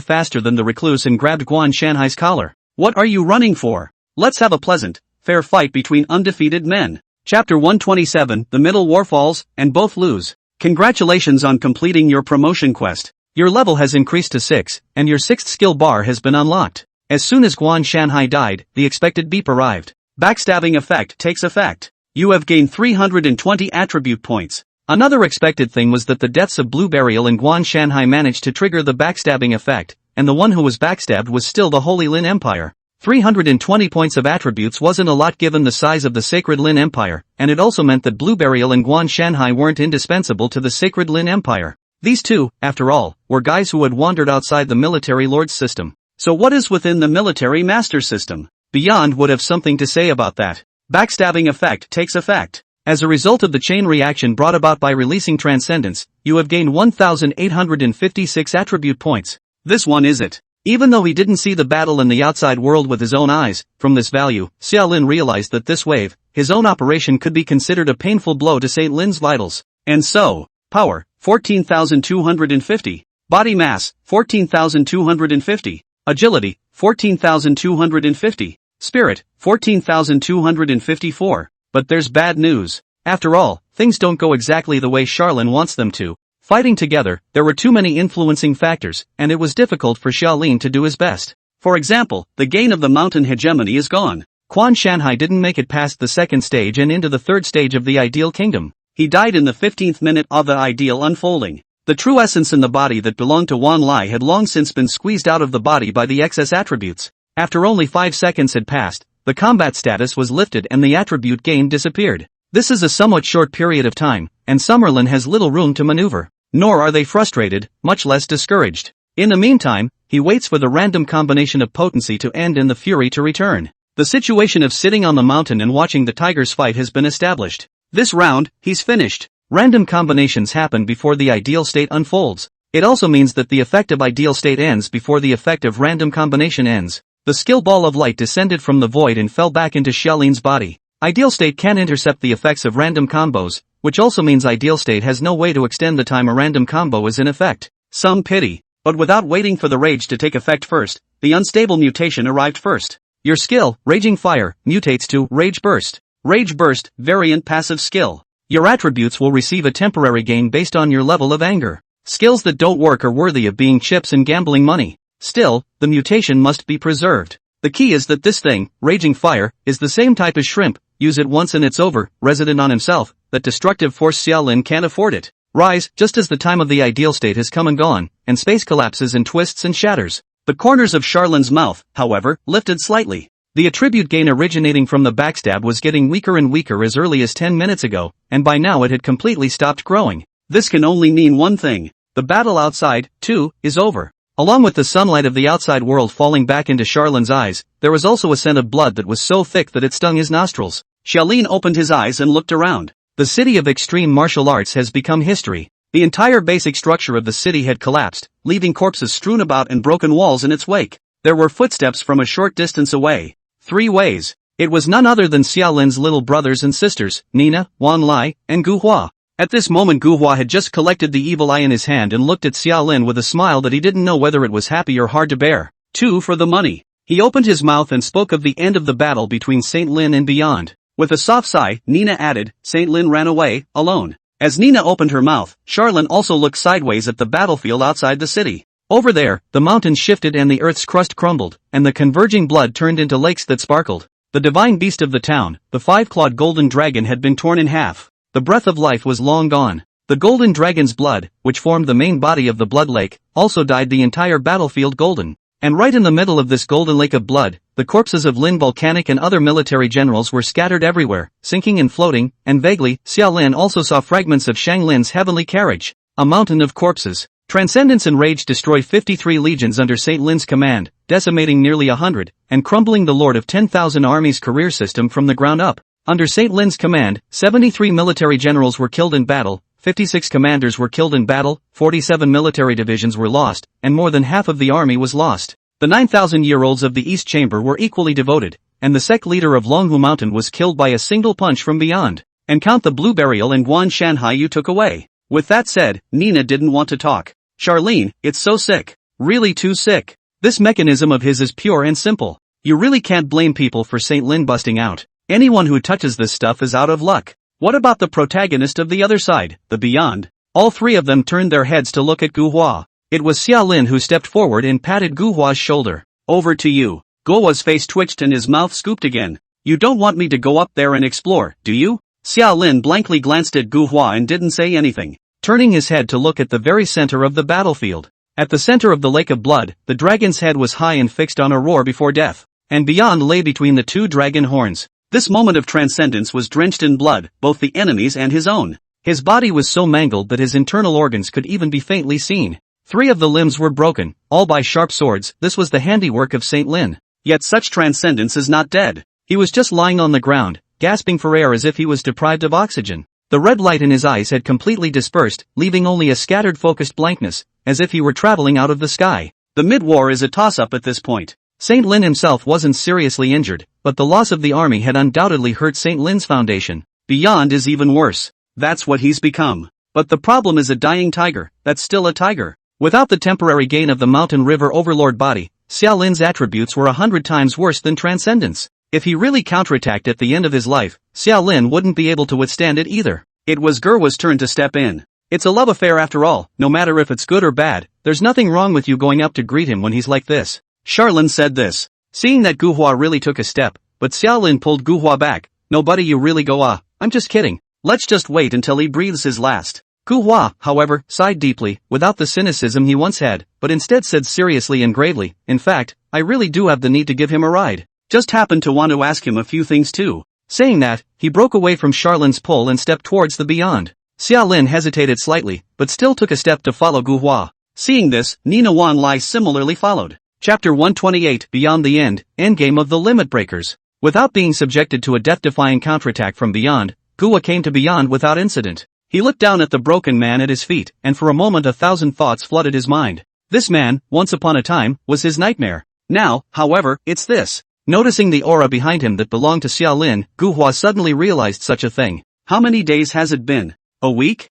faster than the recluse and grabbed Guan Shanhai's collar. What are you running for? Let's have a pleasant, fair fight between undefeated men. Chapter 127, The Middle War Falls, and both lose. Congratulations on completing your promotion quest. Your level has increased to 6, and your 6th skill bar has been unlocked. As soon as Guan Shanhai died, the expected beep arrived. Backstabbing effect takes effect. You have gained 320 attribute points. Another expected thing was that the deaths of Blue Burial and Guan Shanhai managed to trigger the backstabbing effect, and the one who was backstabbed was still the Holy Lin Empire. 320 points of attributes wasn't a lot given the size of the Sacred Lin Empire, and it also meant that Blue Burial and Guan Shanhai weren't indispensable to the Sacred Lin Empire. These two, after all, were guys who had wandered outside the military lord's system. So what is within the military master system? Beyond would have something to say about that. Backstabbing effect takes effect. As a result of the chain reaction brought about by releasing Transcendence, you have gained 1,856 attribute points. This one is it. Even though he didn't see the battle in the outside world with his own eyes, from this value, Xia Lin realized that this wave, his own operation, could be considered a painful blow to Saint Lin's vitals. And so, power, 14,250. Body mass, 14,250. Agility, 14,250. Spirit, 14,254. But there's bad news. After all, things don't go exactly the way Charlene wants them to. Fighting together, there were too many influencing factors, and it was difficult for Xiaolin to do his best. For example, the gain of the mountain hegemony is gone. Guan Shanhai didn't make it past the second stage and into the third stage of the ideal kingdom. He died in the 15th minute of the ideal unfolding. The true essence in the body that belonged to Wan Lai had long since been squeezed out of the body by the excess attributes. After only 5 seconds had passed, the combat status was lifted and the attribute gain disappeared. This is a somewhat short period of time, and Summerlin has little room to maneuver. Nor are they frustrated, much less discouraged. In the meantime, he waits for the random combination of potency to end and the fury to return. The situation of sitting on the mountain and watching the tigers fight has been established. This round, he's finished. Random combinations happen before the ideal state unfolds. It also means that the effect of ideal state ends before the effect of random combination ends. The skill ball of light descended from the void and fell back into Xiaolin's body. Ideal state can intercept the effects of random combos, which also means ideal state has no way to extend the time a random combo is in effect. Some pity. But without waiting for the rage to take effect first, the unstable mutation arrived first. Your skill, Raging Fire, mutates to Rage Burst. Rage Burst, variant passive skill. Your attributes will receive a temporary gain based on your level of anger. Skills that don't work are worthy of being chips and gambling money. Still, the mutation must be preserved. The key is that this thing, Raging Fire, is the same type as Shrimp. Use it once and it's over, resident on himself, that destructive force Xiaolin can't afford it. Rise, just as the time of the ideal state has come and gone, and space collapses and twists and shatters. The corners of Charlene's mouth, however, lifted slightly. The attribute gain originating from the backstab was getting weaker and weaker as early as 10 minutes ago, and by now it had completely stopped growing. This can only mean one thing. The battle outside, too, is over. Along with the sunlight of the outside world falling back into Charlene's eyes, there was also a scent of blood that was so thick that it stung his nostrils. Xiaolin opened his eyes and looked around. The city of extreme martial arts has become history. The entire basic structure of the city had collapsed, leaving corpses strewn about and broken walls in its wake. There were footsteps from a short distance away. 3 ways. It was none other than Xiaolin's little brothers and sisters, Nina, Wan Lai, and Gu Hua. At this moment Gu Hua had just collected the evil eye in his hand and looked at Xiaolin with a smile that he didn't know whether it was happy or hard to bear. 2 for the money. He opened his mouth and spoke of the end of the battle between Saint Lin and beyond. With a soft sigh, Nina added, Saint Lin ran away, alone. As Nina opened her mouth, Charlene also looked sideways at the battlefield outside the city. Over there, the mountains shifted and the earth's crust crumbled, and the converging blood turned into lakes that sparkled. The divine beast of the town, the five-clawed golden dragon, had been torn in half. The breath of life was long gone. The golden dragon's blood, which formed the main body of the blood lake, also dyed the entire battlefield golden. And right in the middle of this golden lake of blood, the corpses of Lin Volcanic and other military generals were scattered everywhere, sinking and floating, and vaguely, Xia Lin also saw fragments of Shang Lin's heavenly carriage. A mountain of corpses. Transcendence and rage destroy 53 legions under Saint Lin's command, decimating nearly 100, and crumbling the Lord of 10,000 armies' career system from the ground up. Under Saint Lin's command, 73 military generals were killed in battle, 56 commanders were killed in battle, 47 military divisions were lost, and more than half of the army was lost. The 9,000-year-olds of the East Chamber were equally devoted, and the sect leader of Longhu Mountain was killed by a single punch from beyond. And count the Blue Burial and Guan Shanhai you took away. With that said, Nina didn't want to talk. Charlene, it's so sick. Really too sick. This mechanism of his is pure and simple. You really can't blame people for Saint Lin busting out. Anyone who touches this stuff is out of luck. What about the protagonist of the other side, the Beyond? All three of them turned their heads to look at Gu Hua. It was Xia Lin who stepped forward and patted Gu Hua's shoulder. Over to you. Gu Hua's face twitched and his mouth scooped again. You don't want me to go up there and explore, do you? Xia Lin blankly glanced at Gu Hua and didn't say anything, turning his head to look at the very center of the battlefield. At the center of the lake of blood, the dragon's head was high and fixed on a roar before death, and beyond lay between the two dragon horns. This moment of transcendence was drenched in blood, both the enemy's and his own. His body was so mangled that his internal organs could even be faintly seen. 3 of the limbs were broken, all by sharp swords. This was the handiwork of Saint Lin. Yet such transcendence is not dead. He was just lying on the ground, gasping for air as if he was deprived of oxygen. The red light in his eyes had completely dispersed, leaving only a scattered focused blankness, as if he were traveling out of the sky. The mid-war is a toss-up at this point. Saint Lin himself wasn't seriously injured, but the loss of the army had undoubtedly hurt Saint Lin's foundation. Beyond is even worse. That's what he's become. But the problem is a dying tiger, that's still a tiger. Without the temporary gain of the mountain river overlord body, Xia Lin's attributes were 100 times worse than transcendence. If he really counterattacked at the end of his life, Xia Lin wouldn't be able to withstand it either. It was Gerwa's turn to step in. It's a love affair after all, no matter if it's good or bad. There's nothing wrong with you going up to greet him when he's like this. Charlene said this. Seeing that Gu Hua really took a step, but Xia Lin pulled Gu Hua back. No buddy, you really go I'm just kidding. Let's just wait until he breathes his last. Gu Hua, however, sighed deeply, without the cynicism he once had, but instead said seriously and gravely, in fact, I really do have the need to give him a ride. Just happened to want to ask him a few things too. Saying that, he broke away from Charlene's pull and stepped towards the beyond. Xia Lin hesitated slightly, but still took a step to follow Gu Hua. Seeing this, Nina Wan Lai similarly followed. Chapter 128, Beyond the End, Endgame of the Limit Breakers. Without being subjected to a death-defying counterattack from beyond, Gu Hua came to beyond without incident. He looked down at the broken man at his feet, and for a moment 1,000 thoughts flooded his mind. This man, once upon a time, was his nightmare. Now, however, it's this. Noticing the aura behind him that belonged to Xia Lin, Gu Hua suddenly realized such a thing. How many days has it been? A week?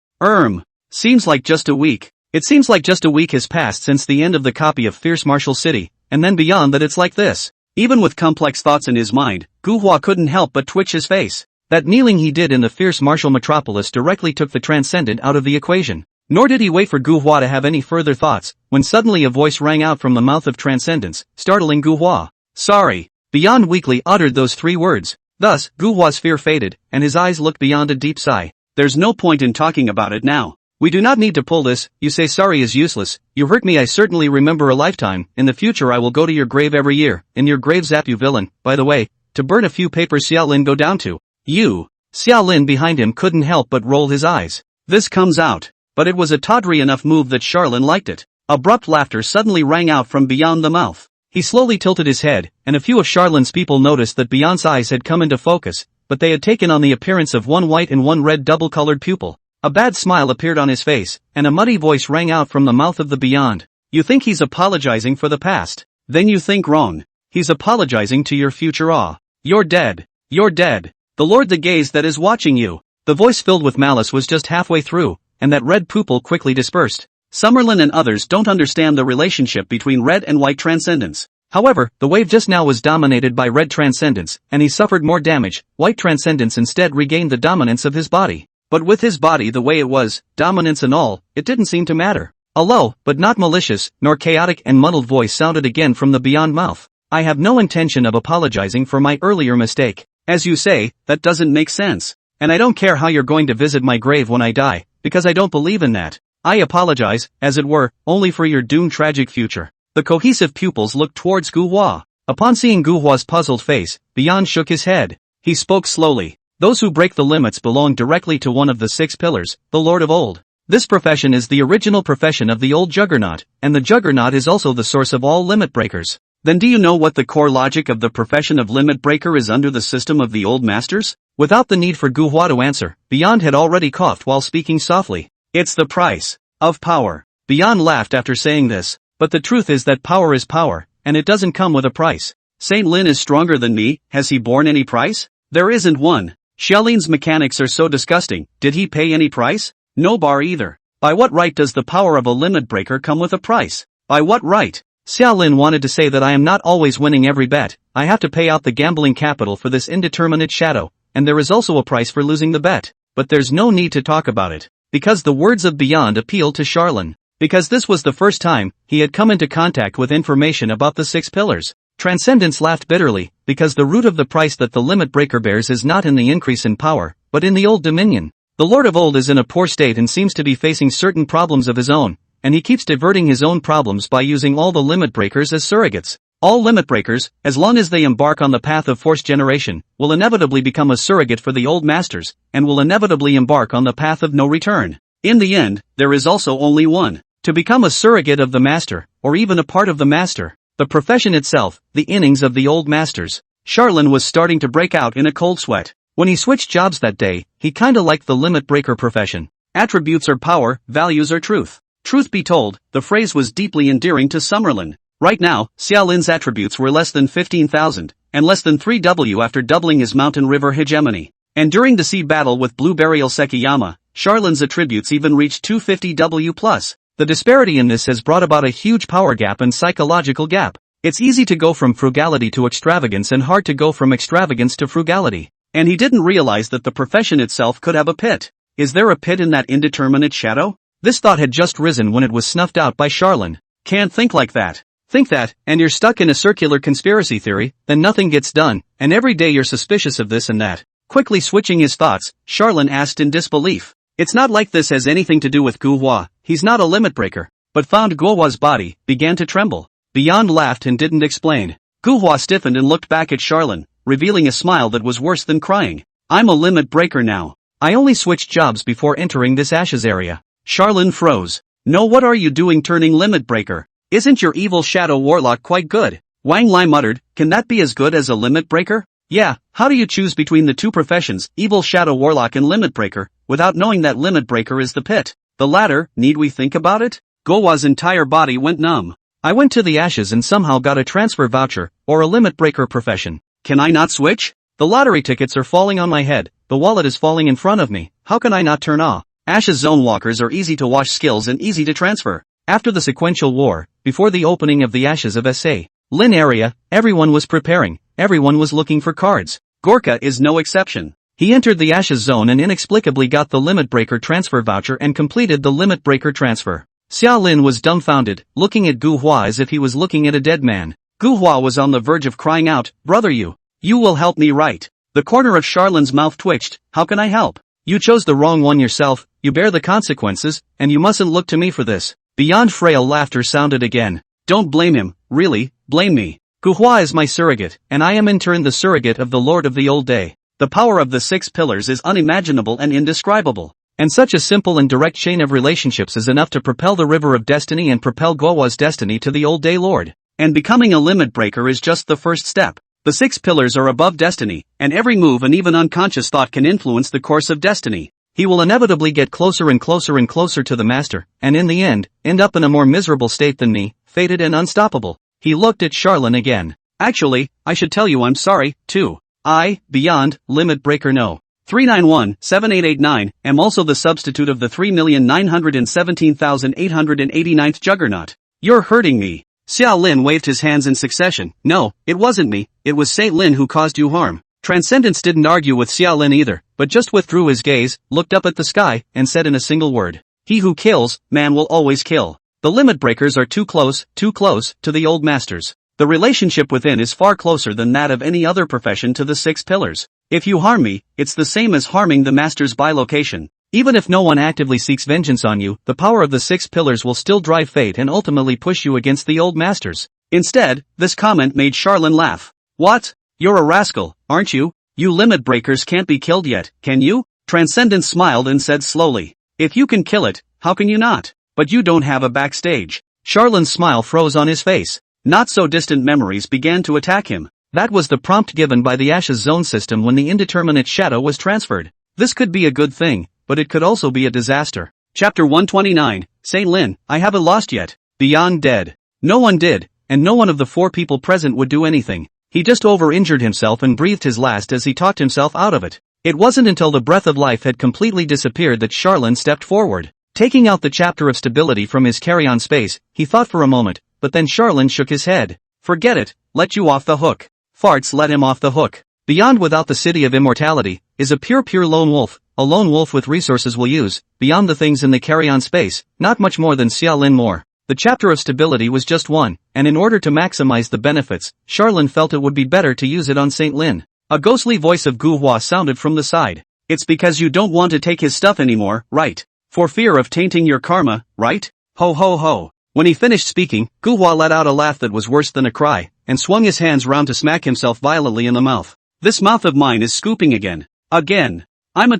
Seems like just a week. It seems like just a week has passed since the end of the copy of Fierce Martial City, and then beyond that it's like this. Even with complex thoughts in his mind, Gu Hua couldn't help but twitch his face. That kneeling he did in the Fierce Martial Metropolis directly took the transcendent out of the equation. Nor did he wait for Gu Hua to have any further thoughts, when suddenly a voice rang out from the mouth of transcendence, startling Gu Hua. Sorry. Beyond weakly uttered those 3 words. Thus, Gu Hua's fear faded, and his eyes looked beyond a deep sigh. There's no point in talking about it now. We do not need to pull this. You say sorry is useless. You hurt me, I certainly remember a lifetime. In the future I will go to your grave every year. In your grave zap you villain. By the way, to burn a few papers Xia Lin go down to. You. Xia Lin behind him couldn't help but roll his eyes. This comes out. But it was a tawdry enough move that Charlene liked it. Abrupt laughter suddenly rang out from beyond the mouth. He slowly tilted his head, and a few of Charlene's people noticed that Beyond's eyes had come into focus, but they had taken on the appearance of one white and one red double-colored pupil. A bad smile appeared on his face, and a muddy voice rang out from the mouth of the Beyond. You think he's apologizing for the past? Then you think wrong. He's apologizing to your future awe. You're dead. You're dead. The Lord the Gaze that is watching you. The voice filled with malice was just halfway through, and that red pupil quickly dispersed. Summerlin and others don't understand the relationship between red and white transcendence. However, the wave just now was dominated by red transcendence, and he suffered more damage. White transcendence instead regained the dominance of his body. But with his body the way it was, dominance and all, it didn't seem to matter. A low, but not malicious, nor chaotic and muddled voice sounded again from the beyond mouth. I have no intention of apologizing for my earlier mistake. As you say, that doesn't make sense. And I don't care how you're going to visit my grave when I die, because I don't believe in that. I apologize, as it were, only for your doomed tragic future. The cohesive pupils looked towards Gu Hua. Upon seeing Gu Hua's puzzled face, Beyond shook his head. He spoke slowly. Those who break the limits belong directly to one of the 6 pillars, the Lord of Old. This profession is the original profession of the old Juggernaut, and the Juggernaut is also the source of all limit breakers. Then do you know what the core logic of the profession of limit breaker is under the system of the old masters? Without the need for Gu Hua to answer, Beyond had already coughed while speaking softly. It's the price of power. Beyond laughed after saying this, but the truth is that power is power, and it doesn't come with a price. Saint Lin is stronger than me, has he borne any price? There isn't one. Xiaolin's mechanics are so disgusting, did he pay any price? No bar either. By what right does the power of a limit breaker come with a price? By what right? Xiaolin wanted to say that I am not always winning every bet, I have to pay out the gambling capital for this indeterminate shadow, and there is also a price for losing the bet, but there's no need to talk about it, because the words of Beyond appealed to Charlin, because this was the first time he had come into contact with information about the 6 pillars. Transcendence laughed bitterly, because the root of the price that the limit breaker bears is not in the increase in power, but in the old dominion. The Lord of Old is in a poor state and seems to be facing certain problems of his own, and he keeps diverting his own problems by using all the limit breakers as surrogates. All limit breakers, as long as they embark on the path of forced generation, will inevitably become a surrogate for the old masters, and will inevitably embark on the path of no return. In the end, there is also only one. To become a surrogate of the master, or even a part of the master. The profession itself, the innings of the old masters. Charlin was starting to break out in a cold sweat. When he switched jobs that day, he kinda liked the limit breaker profession. Attributes are power, values are truth. Truth be told, the phrase was deeply endearing to Summerlin. Right now, Xiaolin's attributes were less than 15,000, and less than 3W after doubling his mountain river hegemony. And during the sea battle with Blue Burial Sekiyama, Charlin's attributes even reached 250W+. The disparity in this has brought about a huge power gap and psychological gap. It's easy to go from frugality to extravagance and hard to go from extravagance to frugality. And he didn't realize that the profession itself could have a pit. Is there a pit in that indeterminate shadow? This thought had just risen when it was snuffed out by Charlin. Can't think like that. Think that, and you're stuck in a circular conspiracy theory, then nothing gets done, and every day you're suspicious of this and that. Quickly switching his thoughts, Charlin asked in disbelief. It's not like this has anything to do with Gu Hua, he's not a limit breaker. But found Gu Hua's body began to tremble. Beyond laughed and didn't explain. Gu Hua stiffened and looked back at Charlin, revealing a smile that was worse than crying. I'm a limit breaker now. I only switched jobs before entering this Ashes area. Charlin froze. No, what are you doing turning limit breaker? Isn't your evil shadow warlock quite good? Wang Lai muttered, can that be as good as a limit breaker? Yeah, how do you choose between the two professions, evil shadow warlock and limit breaker, without knowing that limit breaker is the pit? The latter, need we think about it? Gu Hua's entire body went numb. I went to the Ashes and somehow got a transfer voucher, or a limit breaker profession. Can I not switch? The lottery tickets are falling on my head, the wallet is falling in front of me, how can I not turn off? Ashes zone walkers are easy to wash skills and easy to transfer. After the sequential war, before the opening of the Ashes of SA Lin area, everyone was preparing, everyone was looking for cards. Gorka is no exception. He entered the Ashes zone and inexplicably got the limit breaker transfer voucher and completed the limit breaker transfer. Xiao Lin was dumbfounded, looking at Gu Hua as if he was looking at a dead man. Gu Hua was on the verge of crying out, brother, you will help me, right? The corner of Charlin's mouth twitched. How can I help? You chose the wrong one yourself, you bear the consequences, and you mustn't look to me for this. Beyond frail laughter sounded again. Don't blame him, really, blame me. Gu Hua is my surrogate, and I am in turn the surrogate of the Lord of the Old Day. The power of the 6 pillars is unimaginable and indescribable. And such a simple and direct chain of relationships is enough to propel the river of destiny and propel Gu Hua's destiny to the Old Day Lord. And becoming a limit breaker is just the first step. The 6 pillars are above destiny, and every move and even unconscious thought can influence the course of destiny. He will inevitably get closer and closer and closer to the master, and in the end up in a more miserable state than me, fated and unstoppable. He looked at Charlin again. Actually, I should tell you I'm sorry, too. I, Beyond, limit breaker no. 391-7889, am also the substitute of the 3,917,889th juggernaut. You're hurting me. Xiao Lin waved his hands in succession. No, it wasn't me, it was Saint Lin who caused you harm. Transcendence didn't argue with Xiao Lin either, but just withdrew his gaze, looked up at the sky, and said in a single word. He who kills, man will always kill. The limit breakers are too close to the old masters. The relationship within is far closer than that of any other profession to the 6 pillars. If you harm me, it's the same as harming the master's bilocation. Even if no one actively seeks vengeance on you, the power of the 6 pillars will still drive fate and ultimately push you against the old masters. Instead, this comment made Charlene laugh. What? You're a rascal, aren't you? You limit breakers can't be killed yet, can you? Transcendence smiled and said slowly. If you can kill it, how can you not? But you don't have a backstage. Charlene's smile froze on his face. Not so distant memories began to attack him. That was the prompt given by the Ashes Zone system when the indeterminate shadow was transferred. This could be a good thing, but it could also be a disaster. Chapter 129, Saint Lin, I haven't lost yet. Beyond dead. No one did, and no one of the 4 people present would do anything. He just over-injured himself and breathed his last as he talked himself out of it. It wasn't until the breath of life had completely disappeared that Charlene stepped forward. Taking out the chapter of stability from his carry-on space, he thought for a moment, but then Charlene shook his head. Forget it, let you off the hook. Farts let him off the hook. Beyond without the city of immortality, is a pure lone wolf, a lone wolf with resources will use, beyond the things in the carry-on space, not much more than Xia Lin more. The chapter of stability was just one, and in order to maximize the benefits, Charlene felt it would be better to use it on Saint Lin. A ghostly voice of Gu Hua sounded from the side. It's because you don't want to take his stuff anymore, right? For fear of tainting your karma, right? Ho ho ho. When he finished speaking, Gu Hua let out a laugh that was worse than a cry, and swung his hands round to smack himself violently in the mouth. This mouth of mine is scooping again. Again. I'm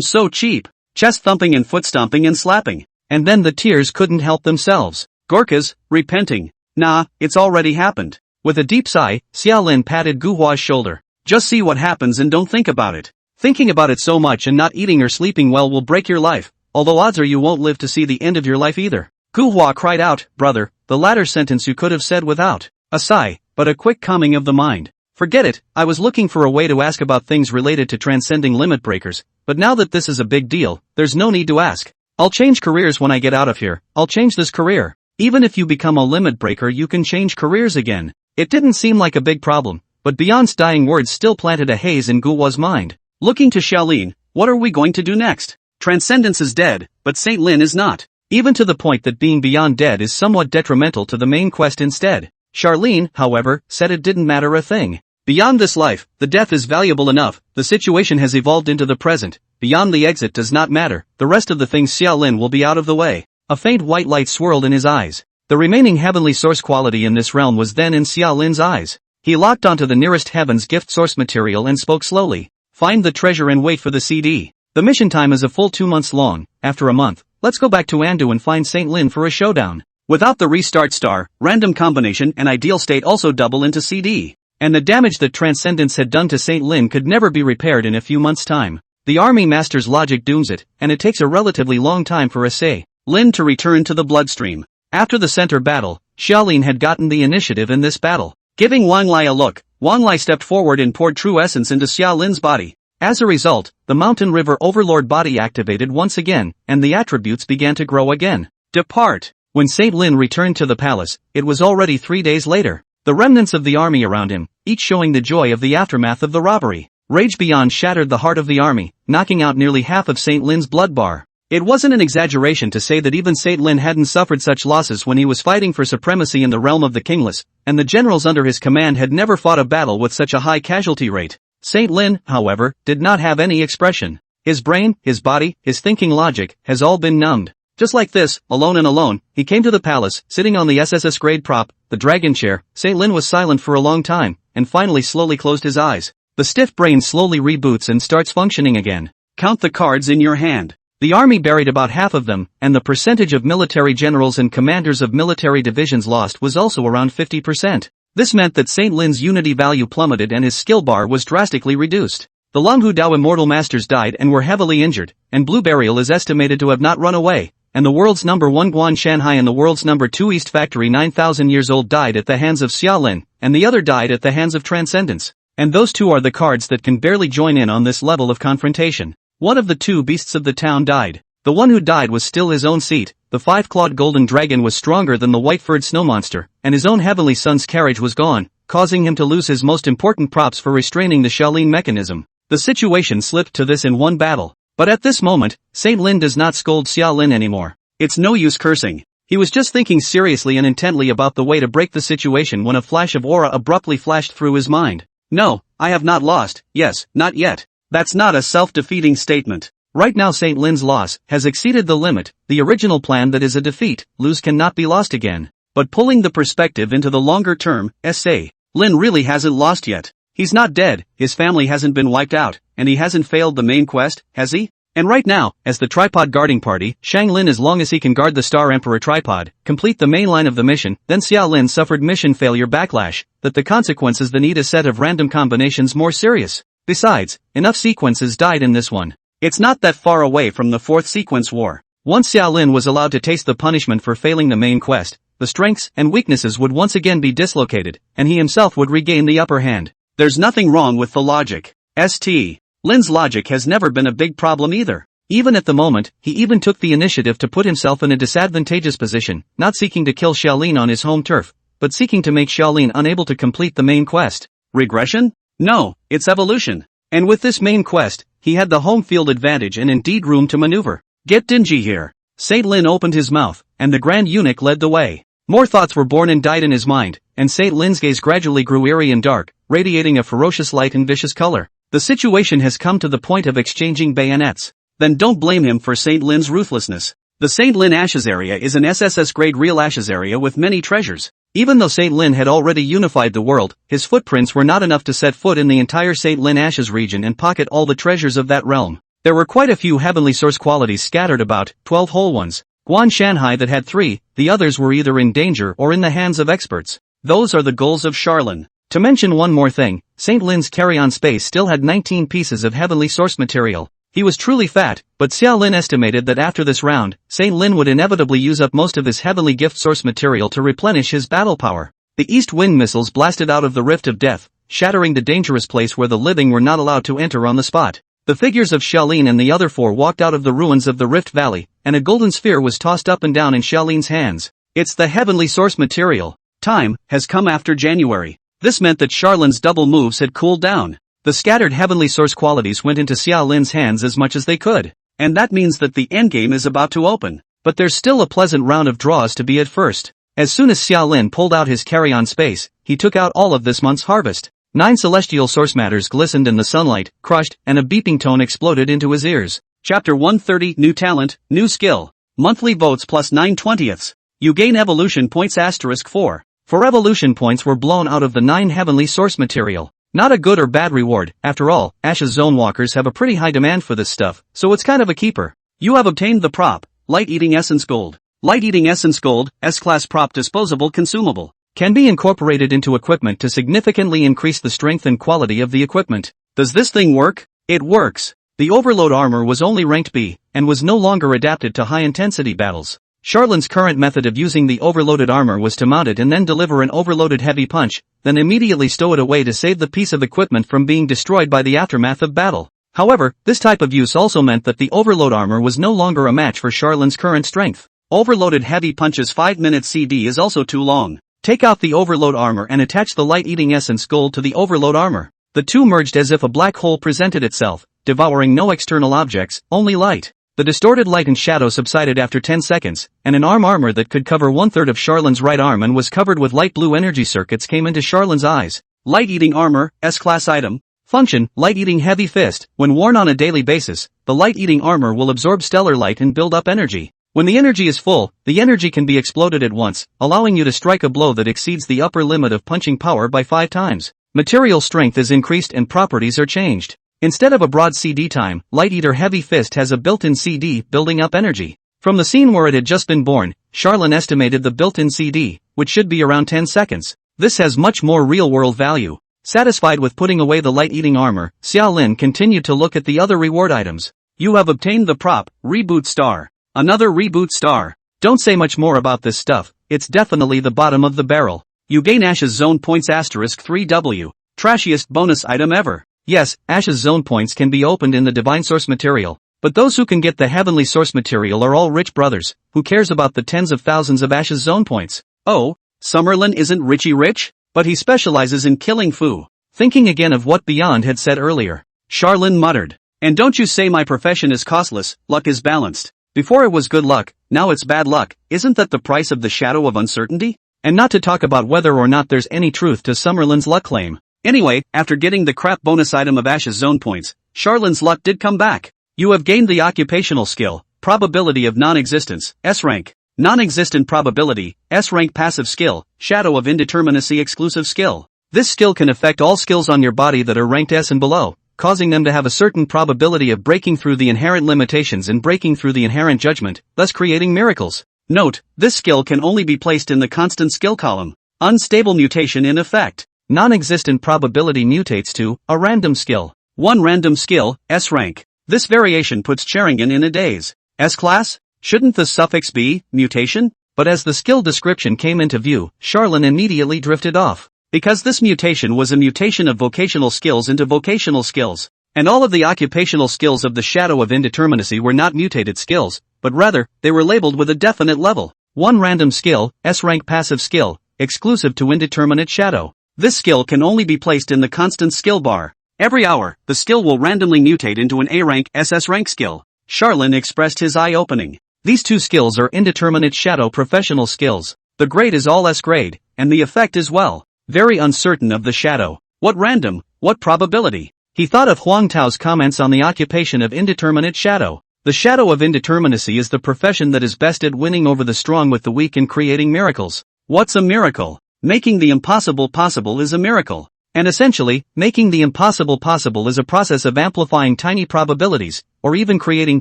so cheap. Chest thumping and foot stomping and slapping. And then the tears couldn't help themselves. Gorkas, repenting. Nah, it's already happened. With a deep sigh, Xia Lin patted Gu Hua's shoulder. Just see what happens and don't think about it. Thinking about it so much and not eating or sleeping well will break your life, although odds are you won't live to see the end of your life either. Gu Hua cried out, brother, the latter sentence you could have said without a sigh, but a quick calming of the mind. Forget it, I was looking for a way to ask about things related to transcending limit breakers, but now that this is a big deal, there's no need to ask. I'll change careers when I get out of here, I'll change this career. Even if you become a limit breaker you can change careers again. It didn't seem like a big problem, but Beyond's dying words still planted a haze in Gu Hua's mind. Looking to Xiaolin, what are we going to do next? Transcendence is dead, but Saint Lin is not. Even to the point that being beyond dead is somewhat detrimental to the main quest instead. Charlene, however, said it didn't matter a thing. Beyond this life, the death is valuable enough, the situation has evolved into the present, beyond the exit does not matter, the rest of the things Xiaolin will be out of the way. A faint white light swirled in his eyes. The remaining heavenly source quality in this realm was then in Xiaolin's eyes. He locked onto the nearest heaven's gift source material and spoke slowly. Find the treasure and wait for the CD. The mission time is a full 2 months long. After a month, let's go back to Andu and find Saint Lin for a showdown. Without the restart star, random combination and ideal state also double into CD. And the damage that Transcendence had done to Saint Lin could never be repaired in a few months' time. The army master's logic dooms it, and it takes a relatively long time for a Saint Lin to return to the bloodstream. After the center battle, Xiaolin had gotten the initiative in this battle. Giving Wang Lai a look, Wang Lai stepped forward and poured true essence into Xiaolin's body. As a result, the Mountain River Overlord body activated once again, and the attributes began to grow again. Depart. When Saint Lin returned to the palace, it was already 3 days later. The remnants of the army around him, each showing the joy of the aftermath of the robbery. Rage Beyond shattered the heart of the army, knocking out nearly half of Saint Lin's blood bar. It wasn't an exaggeration to say that even Saint Lin hadn't suffered such losses when he was fighting for supremacy in the realm of the kingless, and the generals under his command had never fought a battle with such a high casualty rate. Saint Lin, however, did not have any expression. His brain, his body, his thinking logic, has all been numbed. Just like this, alone and alone, he came to the palace, sitting on the SSS grade prop, the dragon chair. Saint Lin was silent for a long time, and finally slowly closed his eyes. The stiff brain slowly reboots and starts functioning again. Count the cards in your hand. The army buried about half of them, and the percentage of military generals and commanders of military divisions lost was also around 50%. This meant that Saint Lin's unity value plummeted and his skill bar was drastically reduced. The Longhu Dao immortal masters died and were heavily injured, and Blue Burial is estimated to have not run away, and the world's number 1 Guan Shanhai and the world's number 2 East Factory 9,000 years old died at the hands of Xiaolin, and the other died at the hands of Transcendence. And those two are the cards that can barely join in on this level of confrontation. One of the 2 beasts of the town died. The one who died was still his own seat. The 5-clawed golden dragon was stronger than the white-furred snow monster, and his own heavenly son's carriage was gone, causing him to lose his most important props for restraining the Xiaolin mechanism. The situation slipped to this in one battle. But at this moment, Saint Lin does not scold Xiaolin anymore. It's no use cursing. He was just thinking seriously and intently about the way to break the situation when a flash of aura abruptly flashed through his mind. No, I have not lost, yes, not yet. That's not a self-defeating statement. Right now St. Lin's loss has exceeded the limit, the original plan that is a defeat, lose cannot be lost again. But pulling the perspective into the longer term, St. Lin really hasn't lost yet. He's not dead, his family hasn't been wiped out, and he hasn't failed the main quest, has he? And right now, as the tripod guarding party, Shang Lin as long as he can guard the Star Emperor tripod, complete the main line of the mission, then Xiao Lin suffered mission failure backlash, that the consequences the need a set of random combinations more serious. Besides, enough sequences died in this one. It's not that far away from the fourth sequence war. Once Xiao Lin was allowed to taste the punishment for failing the main quest, the strengths and weaknesses would once again be dislocated, and he himself would regain the upper hand. There's nothing wrong with the logic. St. Lin's logic has never been a big problem either. Even at the moment, he even took the initiative to put himself in a disadvantageous position, not seeking to kill Xiaolin on his home turf, but seeking to make Xiaolin unable to complete the main quest. Regression? No, it's evolution. And with this main quest, he had the home field advantage and indeed room to maneuver. Get dingy here. St. Lin opened his mouth, and the Grand Eunuch led the way. More thoughts were born and died in his mind, and St. Lin's gaze gradually grew eerie and dark, radiating a ferocious light and vicious color. The situation has come to the point of exchanging bayonets. Then don't blame him for St. Lin's ruthlessness. The St. Lin Ashes area is an SSS-grade real Ashes area with many treasures. Even though St. Lin had already unified the world, his footprints were not enough to set foot in the entire St. Lin Ashes region and pocket all the treasures of that realm. There were quite a few heavenly source qualities scattered about, 12 whole ones. Guan Shanhai that had 3, the others were either in danger or in the hands of experts. Those are the goals of Charlin. To mention one more thing, St. Lin's carry-on space still had 19 pieces of heavenly source material. He was truly fat, but Xiao Lin estimated that after this round, St. Lin would inevitably use up most of his heavenly gift source material to replenish his battle power. The east wind missiles blasted out of the Rift of Death, shattering the dangerous place where the living were not allowed to enter on the spot. The figures of Xiaolin and the other 4 walked out of the ruins of the Rift Valley, and a golden sphere was tossed up and down in Xiaolin's hands. It's the heavenly source material. Time has come after January. This meant that Charlin's double moves had cooled down. The scattered heavenly source qualities went into Xiao Lin's hands as much as they could. And that means that the endgame is about to open. But there's still a pleasant round of draws to be at first. As soon as Xiao Lin pulled out his carry-on space, he took out all of this month's harvest. 9 celestial source matters glistened in the sunlight, crushed, and a beeping tone exploded into his ears. Chapter 130 New Talent, New Skill. Monthly votes plus 9/20. You gain evolution points *4. 4 evolution points were blown out of the 9 heavenly source material. Not a good or bad reward, after all, Ash's Zone Walkers have a pretty high demand for this stuff, so it's kind of a keeper. You have obtained the prop, Light Eating Essence Gold. Light Eating Essence Gold, S-Class prop disposable consumable. Can be incorporated into equipment to significantly increase the strength and quality of the equipment. Does this thing work? It works. The Overload armor was only ranked B, and was no longer adapted to high-intensity battles. Charlin's current method of using the overloaded armor was to mount it and then deliver an overloaded heavy punch, then immediately stow it away to save the piece of equipment from being destroyed by the aftermath of battle. However, this type of use also meant that the overload armor was no longer a match for Charlin's current strength. Overloaded heavy punches 5-minute CD is also too long. Take out the overload armor and attach the Light Eating Essence Gold to the overload armor. The two merged as if a black hole presented itself, devouring no external objects, only light. The distorted light and shadow subsided after 10 seconds, and an armor that could cover 1/3 of Charlin's right arm and was covered with light blue energy circuits came into Charlin's eyes. Light-Eating Armor, S-Class item. Function, Light-Eating Heavy Fist. When worn on a daily basis, the Light-Eating Armor will absorb stellar light and build up energy. When the energy is full, the energy can be exploded at once, allowing you to strike a blow that exceeds the upper limit of punching power by 5 times. Material strength is increased and properties are changed. Instead of a broad CD time, Light Eater Heavy Fist has a built-in CD, building up energy. From the scene where it had just been born, Charlin estimated the built-in CD, which should be around 10 seconds. This has much more real-world value. Satisfied with putting away the Light-Eating Armor, Xiao Lin continued to look at the other reward items. You have obtained the prop, Reboot Star. Another Reboot Star. Don't say much more about this stuff, it's definitely the bottom of the barrel. You gain Ash's Zone Points *3W. Trashiest bonus item ever. Yes, Ash's Zone Points can be opened in the Divine Source material, but those who can get the Heavenly Source material are all rich brothers. Who cares about the tens of thousands of Ash's Zone Points? Oh, Summerlin isn't Richie rich? But he specializes in killing Fu. Thinking again of what Beyond had said earlier, Charlin muttered. And don't you say my profession is costless, luck is balanced. Before it was good luck, now it's bad luck. Isn't that the price of the shadow of uncertainty? And not to talk about whether or not there's any truth to Summerlin's luck claim. Anyway, after getting the crap bonus item of Ash's zone points, Charlin's luck did come back. You have gained the occupational skill, probability of non-existence, S rank. Non-existent probability, S rank passive skill, shadow of indeterminacy exclusive skill. This skill can affect all skills on your body that are ranked S and below, causing them to have a certain probability of breaking through the inherent limitations and breaking through the inherent judgment, thus creating miracles. Note, this skill can only be placed in the constant skill column. Unstable mutation in effect. Non-existent probability mutates to a random skill. One random skill, S rank. This variation puts Sharingan in a daze. S class? Shouldn't the suffix be mutation? But as the skill description came into view, Charlin immediately drifted off. Because this mutation was a mutation of vocational skills into vocational skills. And all of the occupational skills of the shadow of indeterminacy were not mutated skills, but rather, they were labeled with a definite level. One random skill, S rank passive skill, exclusive to indeterminate shadow. This skill can only be placed in the constant skill bar. Every hour, the skill will randomly mutate into an A rank SS rank skill. Charlin expressed his eye-opening. These two skills are indeterminate shadow professional skills. The grade is all S grade, and the effect as well. Very uncertain of the shadow. What random, what probability? He thought of Huang Tao's comments on the occupation of indeterminate shadow. The shadow of indeterminacy is the profession that is best at winning over the strong with the weak and creating miracles. What's a miracle? Making the impossible possible is a miracle. And essentially, making the impossible possible is a process of amplifying tiny probabilities, or even creating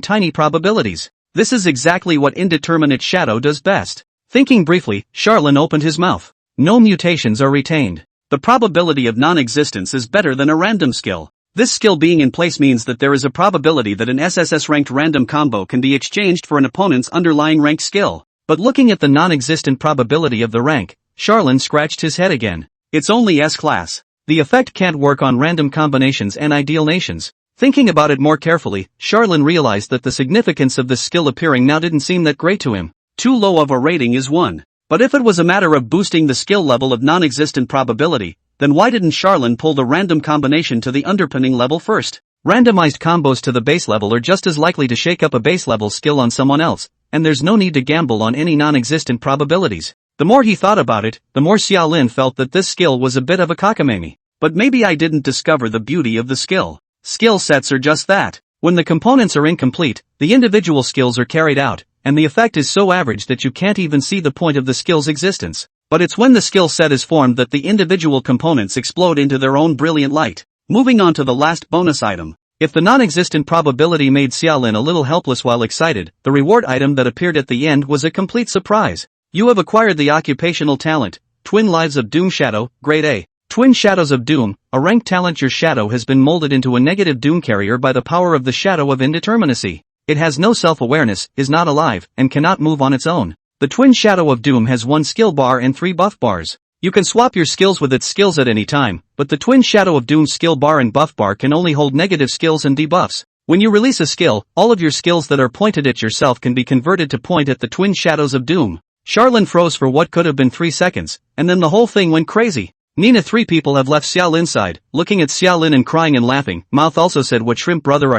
tiny probabilities. This is exactly what indeterminate shadow does best. Thinking briefly, Charlin opened his mouth. No mutations are retained. The probability of non-existence is better than a random skill. This skill being in place means that there is a probability that an SSS-ranked random combo can be exchanged for an opponent's underlying rank skill. But looking at the non-existent probability of the rank, Charlin scratched his head again. It's only S-class. The effect can't work on random combinations and ideal nations. Thinking about it more carefully, Charlin realized that the significance of this skill appearing now didn't seem that great to him. Too low of a rating is 1. But if it was a matter of boosting the skill level of non-existent probability, then why didn't Charlin pull the random combination to the underpinning level first? Randomized combos to the base level are just as likely to shake up a base level skill on someone else, and there's no need to gamble on any non-existent probabilities. The more he thought about it, the more Xiaolin felt that this skill was a bit of a cockamamie. But maybe I didn't discover the beauty of the skill. Skill sets are just that. When the components are incomplete, the individual skills are carried out, and the effect is so average that you can't even see the point of the skill's existence. But it's when the skill set is formed that the individual components explode into their own brilliant light. Moving on to the last bonus item. If the non-existent probability made Xiaolin a little helpless while excited, the reward item that appeared at the end was a complete surprise. You have acquired the occupational talent, Twin Lives of Doom Shadow, Grade A. Twin Shadows of Doom, a ranked talent. Your shadow has been molded into a negative doom carrier by the power of the shadow of indeterminacy. It has no self-awareness, is not alive, and cannot move on its own. The Twin Shadow of Doom has 1 skill bar and 3 buff bars. You can swap your skills with its skills at any time, but the Twin Shadow of Doom's skill bar and buff bar can only hold negative skills and debuffs. When you release a skill, all of your skills that are pointed at yourself can be converted to point at the Twin Shadows of Doom. Charlin froze for what could have been 3 seconds, and then the whole thing went crazy. Nina 3 people have left Xiaolin's side, looking at Xiaolin and crying and laughing. Mouth also said what shrimp brother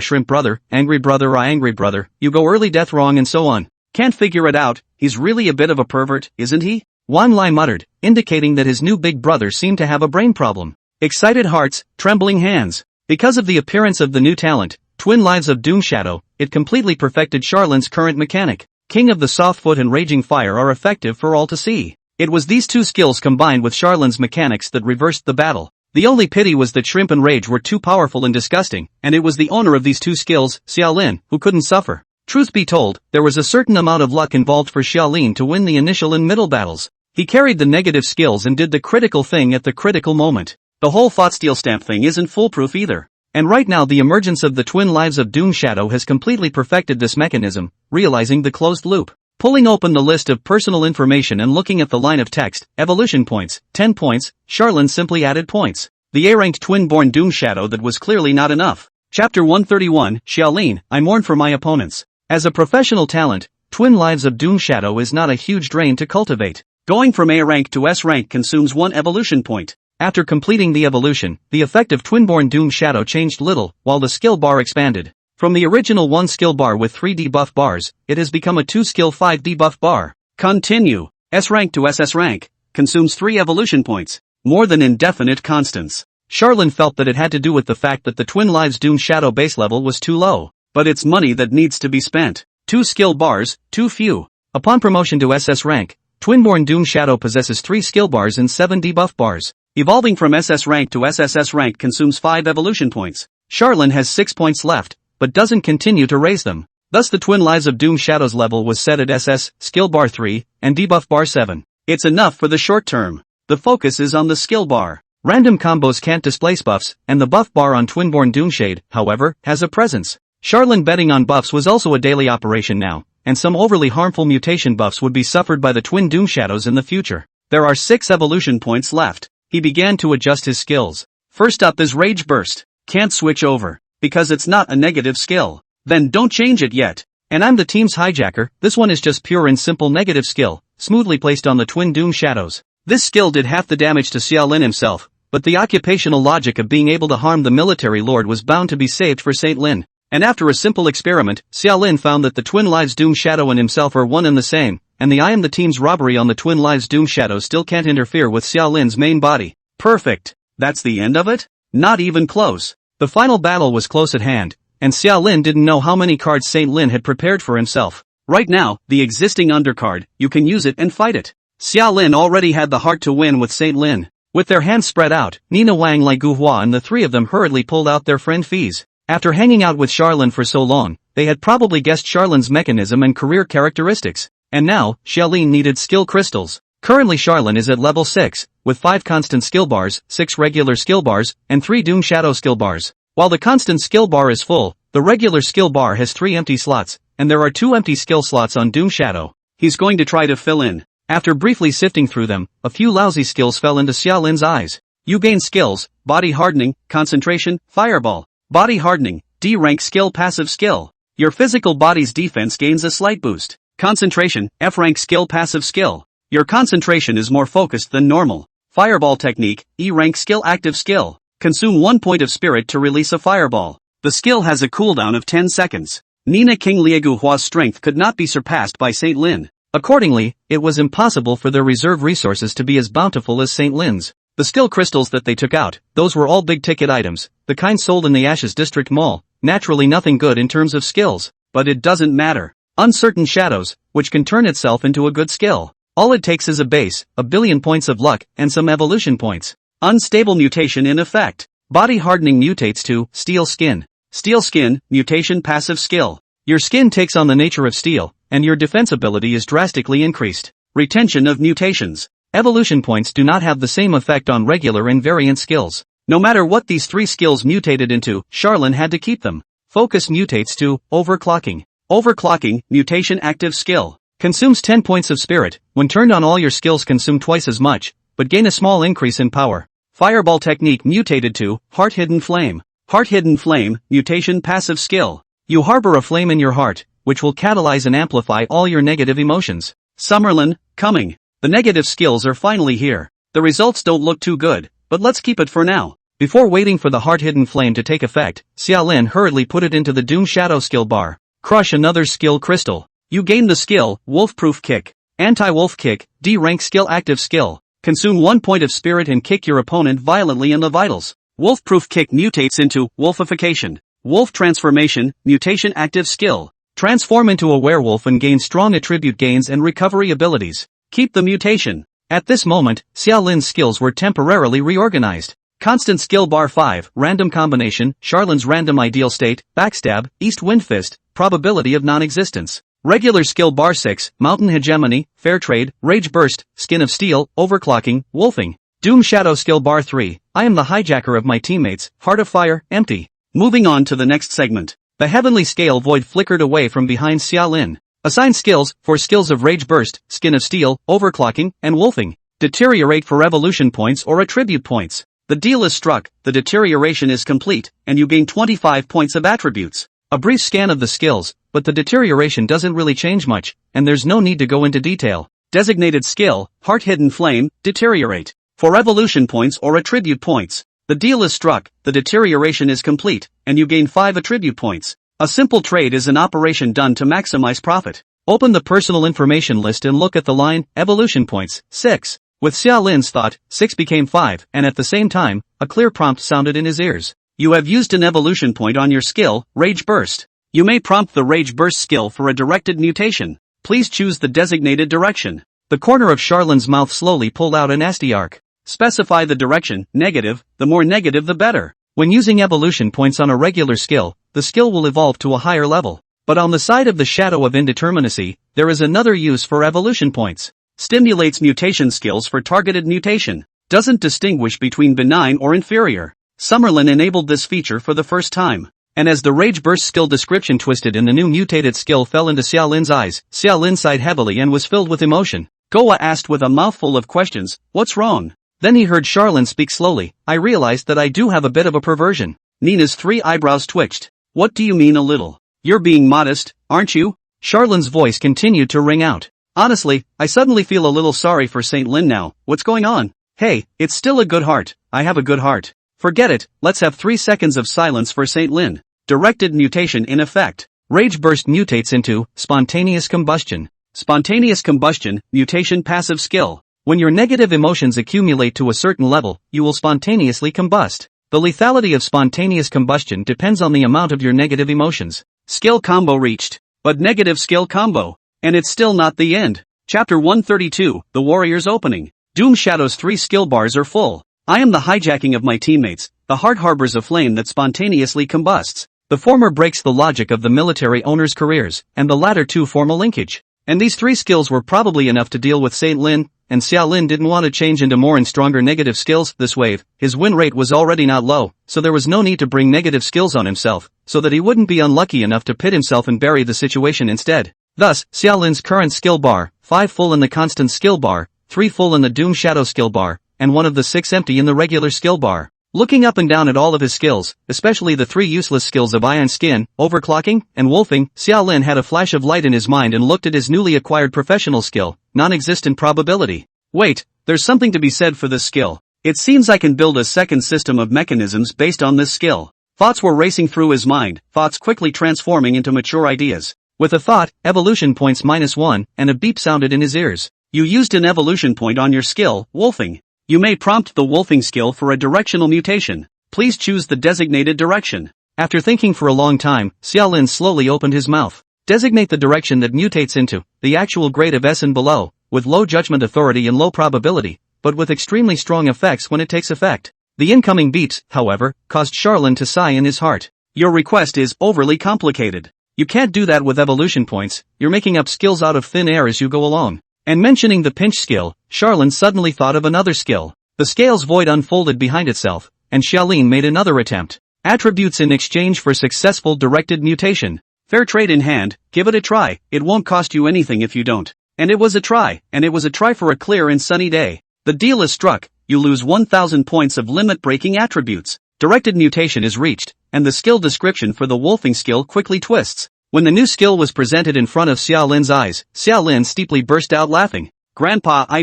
angry brother, you go early death wrong and so on. Can't figure it out, he's really a bit of a pervert, isn't he? Wan Lai muttered, indicating that his new big brother seemed to have a brain problem. Excited hearts, trembling hands. Because of the appearance of the new talent, Twin Lives of Doom Shadow, it completely perfected Charlin's current mechanic. King of the Soft Foot and Raging Fire are effective for all to see. It was these 2 skills combined with Charlin's mechanics that reversed the battle. The only pity was that Shrimp and Rage were too powerful and disgusting, and it was the owner of these 2 skills, Xiaolin, who couldn't suffer. Truth be told, there was a certain amount of luck involved for Xiaolin to win the initial and middle battles. He carried the negative skills and did the critical thing at the critical moment. The whole thought steel stamp thing isn't foolproof either. And right now the emergence of the Twin Lives of Doom Shadow has completely perfected this mechanism, realizing the closed loop. Pulling open the list of personal information and looking at the line of text, evolution points, 10 points, Charlin simply added points. The A-ranked twin-born Doom Shadow that was clearly not enough. Chapter 131, Xiaolin, I mourn for my opponents. As a professional talent, Twin Lives of Doom Shadow is not a huge drain to cultivate. Going from A rank to S rank consumes 1 evolution point. After completing the evolution, the effect of twin-born Doom Shadow changed little, while the skill bar expanded. From the original 1 skill bar with 3 debuff bars, it has become a 2 skill 5 debuff bar. Continue. S rank to SS rank. Consumes 3 evolution points. More than indefinite constants. Charlene felt that it had to do with the fact that the Twin Lives Doom Shadow base level was too low. But it's money that needs to be spent. 2 skill bars, too few. Upon promotion to SS rank, Twinborn Doom Shadow possesses 3 skill bars and 7 debuff bars. Evolving from SS rank to SSS rank consumes 5 evolution points. Charlene has 6 points left, but doesn't continue to raise them. Thus the Twin Lives of Doom Shadow's level was set at SS, skill bar 3, and debuff bar 7. It's enough for the short term. The focus is on the skill bar. Random combos can't displace buffs, and the buff bar on Twinborn Doomshade, however, has a presence. Charlene betting on buffs was also a daily operation now, and some overly harmful mutation buffs would be suffered by the Twin Doom Shadows in the future. There are 6 evolution points left. He began to adjust his skills. First up is Rage Burst. Can't switch over, because it's not a negative skill. Then don't change it yet. And I'm the team's hijacker, this one is just pure and simple negative skill, smoothly placed on the Twin Doom Shadows. This skill did half the damage to Xiaolin himself, but the occupational logic of being able to harm the military lord was bound to be saved for Saint Lin. And after a simple experiment, Xiaolin found that the Twin Lives Doom Shadow and himself are one and the same, and the I am the team's robbery on the Twin Lives Doom Shadow still can't interfere with Xiaolin's main body. Perfect. That's the end of it? Not even close. The final battle was close at hand, and Xiaolin didn't know how many cards Saint Lin had prepared for himself. Right now, the existing undercard, you can use it and fight it. Xiaolin already had the heart to win with Saint Lin. With their hands spread out, Nina Wang, Lai Guhua and the 3 of them hurriedly pulled out their friend fees. After hanging out with Charlene for so long, they had probably guessed Charlene's mechanism and career characteristics. And now, Xiaolin needed skill crystals. Currently Charlene is at level 6, with 5 constant skill bars, 6 regular skill bars, and 3 Doom Shadow skill bars. While the constant skill bar is full, the regular skill bar has 3 empty slots, and there are 2 empty skill slots on Doom Shadow. He's going to try to fill in. After briefly sifting through them, a few lousy skills fell into Xiaolin's eyes. You gain skills, Body Hardening, Concentration, Fireball. Body Hardening, D rank skill passive skill. Your physical body's defense gains a slight boost. Concentration, F rank skill passive skill. Your concentration is more focused than normal. Fireball Technique, E rank skill active skill. Consume 1 point of spirit to release a fireball. The skill has a cooldown of 10 seconds. Nina King Lieguhua's strength could not be surpassed by Saint Lin. Accordingly, it was impossible for their reserve resources to be as bountiful as Saint Lin's. The skill crystals that they took out, those were all big-ticket items, the kind sold in the Ashes District Mall, naturally nothing good in terms of skills, but it doesn't matter. Uncertain Shadows, which can turn itself into a good skill. All it takes is a base, a billion points of luck, and some evolution points. Unstable mutation in effect. Body Hardening mutates to Steel Skin. Steel Skin, mutation passive skill. Your skin takes on the nature of steel, and your defense ability is drastically increased. Retention of mutations. Evolution points do not have the same effect on regular and variant skills. No matter what these 3 skills mutated into, Charlene had to keep them. Focus mutates to Overclocking. Overclocking, mutation active skill. Consumes 10 points of spirit. When turned on, all your skills consume twice as much, but gain a small increase in power. Fireball Technique mutated to Heart Hidden Flame. Heart Hidden Flame, mutation passive skill. You harbor a flame in your heart, which will catalyze and amplify all your negative emotions. Summerlin, coming. The negative skills are finally here. The results don't look too good, but let's keep it for now. Before waiting for the Heart-Hidden Flame to take effect, Xiaolin hurriedly put it into the Doom Shadow skill bar. Crush another skill crystal. You gain the skill, Wolf-Proof Kick. Anti-Wolf Kick, D-rank skill active skill. Consume 1 point of spirit and kick your opponent violently in the vitals. Wolf-Proof Kick mutates into Wolfification. Wolf Transformation, mutation active skill. Transform into a werewolf and gain strong attribute gains and recovery abilities. Keep the mutation. At this moment, Xiaolin's skills were temporarily reorganized. Constant skill bar 5, random combination, Charlene's random ideal state, backstab, east wind fist, probability of non-existence. Regular skill bar 6, mountain hegemony, fair trade, rage burst, skin of steel, overclocking, wolfing. Doom Shadow skill bar 3, I am the hijacker of my teammates, heart of fire, empty. Moving on to the next segment. The heavenly scale void flickered away from behind Xiaolin. Assign skills, for skills of Rage Burst, Skin of Steel, Overclocking, and Wolfing. Deteriorate for evolution points or attribute points. The deal is struck, the deterioration is complete, and you gain 25 points of attributes. A brief scan of the skills, but the deterioration doesn't really change much, and there's no need to go into detail. Designated skill, Heart Hidden Flame, Deteriorate. For evolution points or attribute points. The deal is struck, the deterioration is complete, and you gain 5 attribute points. A simple trade is an operation done to maximize profit. Open the personal information list and look at the line, evolution points, 6. With Xia Lin's thought, 6 became 5, and at the same time, a clear prompt sounded in his ears. You have used an evolution point on your skill, Rage Burst. You may prompt the Rage Burst skill for a directed mutation. Please choose the designated direction. The corner of Charlene's mouth slowly pulled out an SD arc. Specify the direction, negative, the more negative the better. When using evolution points on a regular skill, the skill will evolve to a higher level. But on the side of the shadow of indeterminacy, there is another use for evolution points. Stimulates mutation skills for targeted mutation. Doesn't distinguish between benign or inferior. Summerlin enabled this feature for the first time. And as the Rage Burst skill description twisted and the new mutated skill fell into Xia Lin's eyes, Xia Lin sighed heavily and was filled with emotion. Goa asked with a mouthful of questions, "What's wrong?" Then he heard Charlene speak slowly. "I realized that I do have a bit of a perversion." Nina's 3 eyebrows twitched. "What do you mean a little? You're being modest, aren't you?" Charlene's voice continued to ring out. "Honestly, I suddenly feel a little sorry for Saint Lin now. What's going on?" "Hey, it's still a good heart. I have a good heart. Forget it, let's have 3 seconds of silence for Saint Lin." Directed mutation in effect. Rage Burst mutates into spontaneous combustion. Spontaneous combustion, mutation passive skill. When your negative emotions accumulate to a certain level, you will spontaneously combust. The lethality of spontaneous combustion depends on the amount of your negative emotions. Skill combo reached. But negative skill combo. And it's still not the end. Chapter 132, The Warrior's Opening. Doom Shadow's 3 skill bars are full. I am the hijacking of my teammates. The heart harbors a flame that spontaneously combusts. The former breaks the logic of the military owners' careers, and the latter two form a linkage. And these 3 skills were probably enough to deal with Saint Lin, and Xia Lin didn't want to change into more and stronger negative skills this wave. His win rate was already not low, so there was no need to bring negative skills on himself, so that he wouldn't be unlucky enough to pit himself and bury the situation instead. Thus, Xia Lin's current skill bar, 5 full in the constant skill bar, 3 full in the Doom Shadow skill bar, and 1 of the 6 empty in the regular skill bar. Looking up and down at all of his skills, especially the 3 useless skills of Iron Skin, Overclocking, and Wolfing, Xia Lin had a flash of light in his mind and looked at his newly acquired professional skill, non-existent probability. Wait, there's something to be said for this skill. It seems I can build a second system of mechanisms based on this skill. Thoughts were racing through his mind, thoughts quickly transforming into mature ideas. With a thought, evolution points -1, and a beep sounded in his ears. You used an evolution point on your skill, Wolfing. You may prompt the Wolfing skill for a directional mutation. Please choose the designated direction. After thinking for a long time, Xia Lin slowly opened his mouth. Designate the direction that mutates into the actual grade of S and below, with low judgment authority and low probability, but with extremely strong effects when it takes effect. The incoming beeps, however, caused Charlene to sigh in his heart. Your request is overly complicated. You can't do that with evolution points. You're making up skills out of thin air as you go along. And mentioning the pinch skill, Charlene suddenly thought of another skill. The scales void unfolded behind itself, and Xiaolin made another attempt. Attributes in exchange for successful directed mutation. Fair trade in hand, give it a try, it won't cost you anything if you don't. And it was a try for a clear and sunny day. The deal is struck, you lose 1000 points of limit-breaking attributes. Directed mutation is reached, and the skill description for the Wolfing skill quickly twists. When the new skill was presented in front of Xia Lin's eyes, Xia Lin steeply burst out laughing. Grandpa, I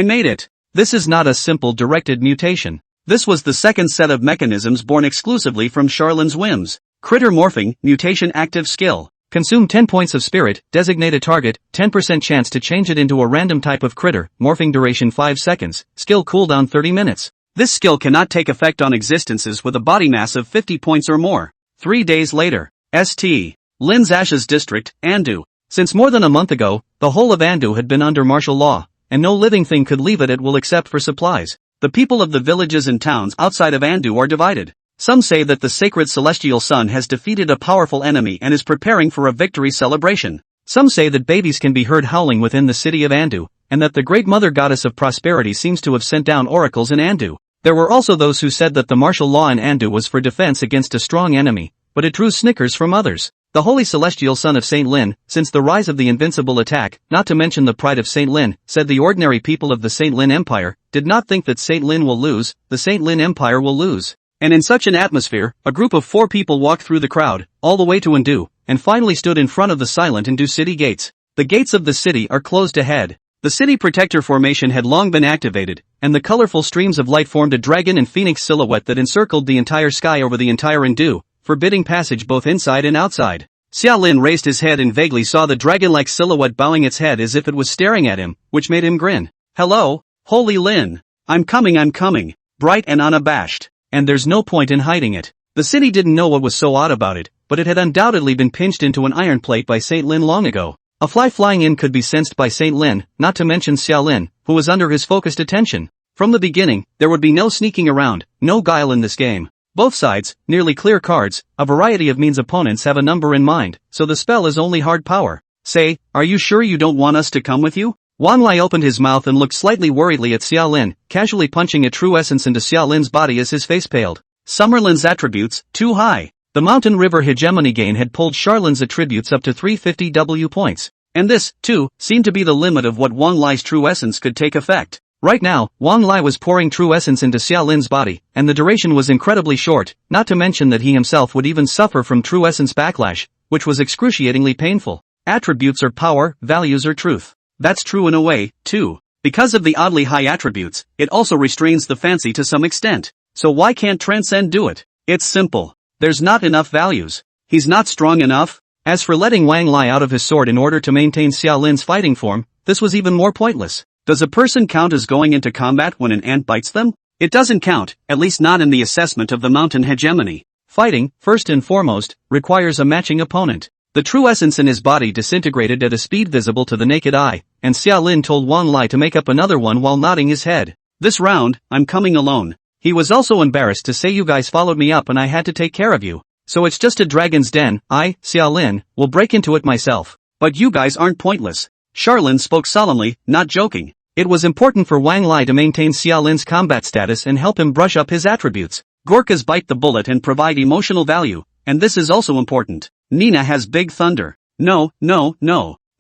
made it. This is not a simple directed mutation. This was the second set of mechanisms born exclusively from Charlene's whims. Critter morphing, mutation active skill. Consume 10 points of spirit, designate a target, 10% chance to change it into a random type of critter, morphing duration 5 seconds, skill cooldown 30 minutes. This skill cannot take effect on existences with a body mass of 50 points or more. 3 days later. St. Lin's Ashes District, Andu. Since more than a month ago, the whole of Andu had been under martial law, and no living thing could leave it at will except for supplies. The people of the villages and towns outside of Andu are divided. Some say that the sacred celestial sun has defeated a powerful enemy and is preparing for a victory celebration. Some say that babies can be heard howling within the city of Andu, and that the great mother goddess of prosperity seems to have sent down oracles in Andu. There were also those who said that the martial law in Andu was for defense against a strong enemy, but it drew snickers from others. The holy celestial son of Saint Lin, since the rise of the invincible attack, not to mention the pride of Saint Lin, said the ordinary people of the Saint Lin Empire, did not think that Saint Lin will lose, the Saint Lin Empire will lose. And in such an atmosphere, a group of 4 people walked through the crowd, all the way to Andu, and finally stood in front of the silent Andu city gates. The gates of the city are closed ahead. The city protector formation had long been activated, and the colorful streams of light formed a dragon and phoenix silhouette that encircled the entire sky over the entire Andu, forbidding passage both inside and outside. Xiaolin raised his head and vaguely saw the dragon-like silhouette bowing its head as if it was staring at him, which made him grin. "Hello, Holy Lin. I'm coming, bright and unabashed." And there's no point in hiding it. The city didn't know what was so odd about it, but it had undoubtedly been pinched into an iron plate by Saint Lin long ago. A fly flying in could be sensed by Saint Lin, not to mention Xiaolin, who was under his focused attention. From the beginning, there would be no sneaking around, no guile in this game. Both sides, nearly clear cards, a variety of means opponents have a number in mind, so the spell is only hard power. "Say, are you sure you don't want us to come with you?" Wang Lai opened his mouth and looked slightly worriedly at Xiaolin, casually punching a true essence into Xiaolin's body as his face paled. Summerlin's attributes, too high. The mountain river hegemony gain had pulled Charlin's attributes up to 350 W points. And this, too, seemed to be the limit of what Wang Lai's true essence could take effect. Right now, Wang Lai was pouring true essence into Xiaolin's body, and the duration was incredibly short, not to mention that he himself would even suffer from true essence backlash, which was excruciatingly painful. Attributes are power, values are truth. That's true in a way, too. Because of the oddly high attributes, it also restrains the fancy to some extent. So why can't Transcend do it? It's simple. There's not enough values. He's not strong enough. As for letting Wang Lai out of his sword in order to maintain Xiaolin's fighting form, this was even more pointless. Does a person count as going into combat when an ant bites them? It doesn't count, at least not in the assessment of the mountain hegemony. Fighting, first and foremost, requires a matching opponent. The true essence in his body disintegrated at a speed visible to the naked eye, and Xiaolin told Wang Lai to make up another one while nodding his head. "This round, I'm coming alone." He was also embarrassed to say you guys followed me up and I had to take care of you. So it's just a dragon's den, I, Xiaolin, will break into it myself. "But you guys aren't pointless." Charlin spoke solemnly, not joking. It was important for Wang Lai to maintain Xiaolin's combat status and help him brush up his attributes. Gorkas bite the bullet and provide emotional value, and this is also important. Nina has big thunder. No.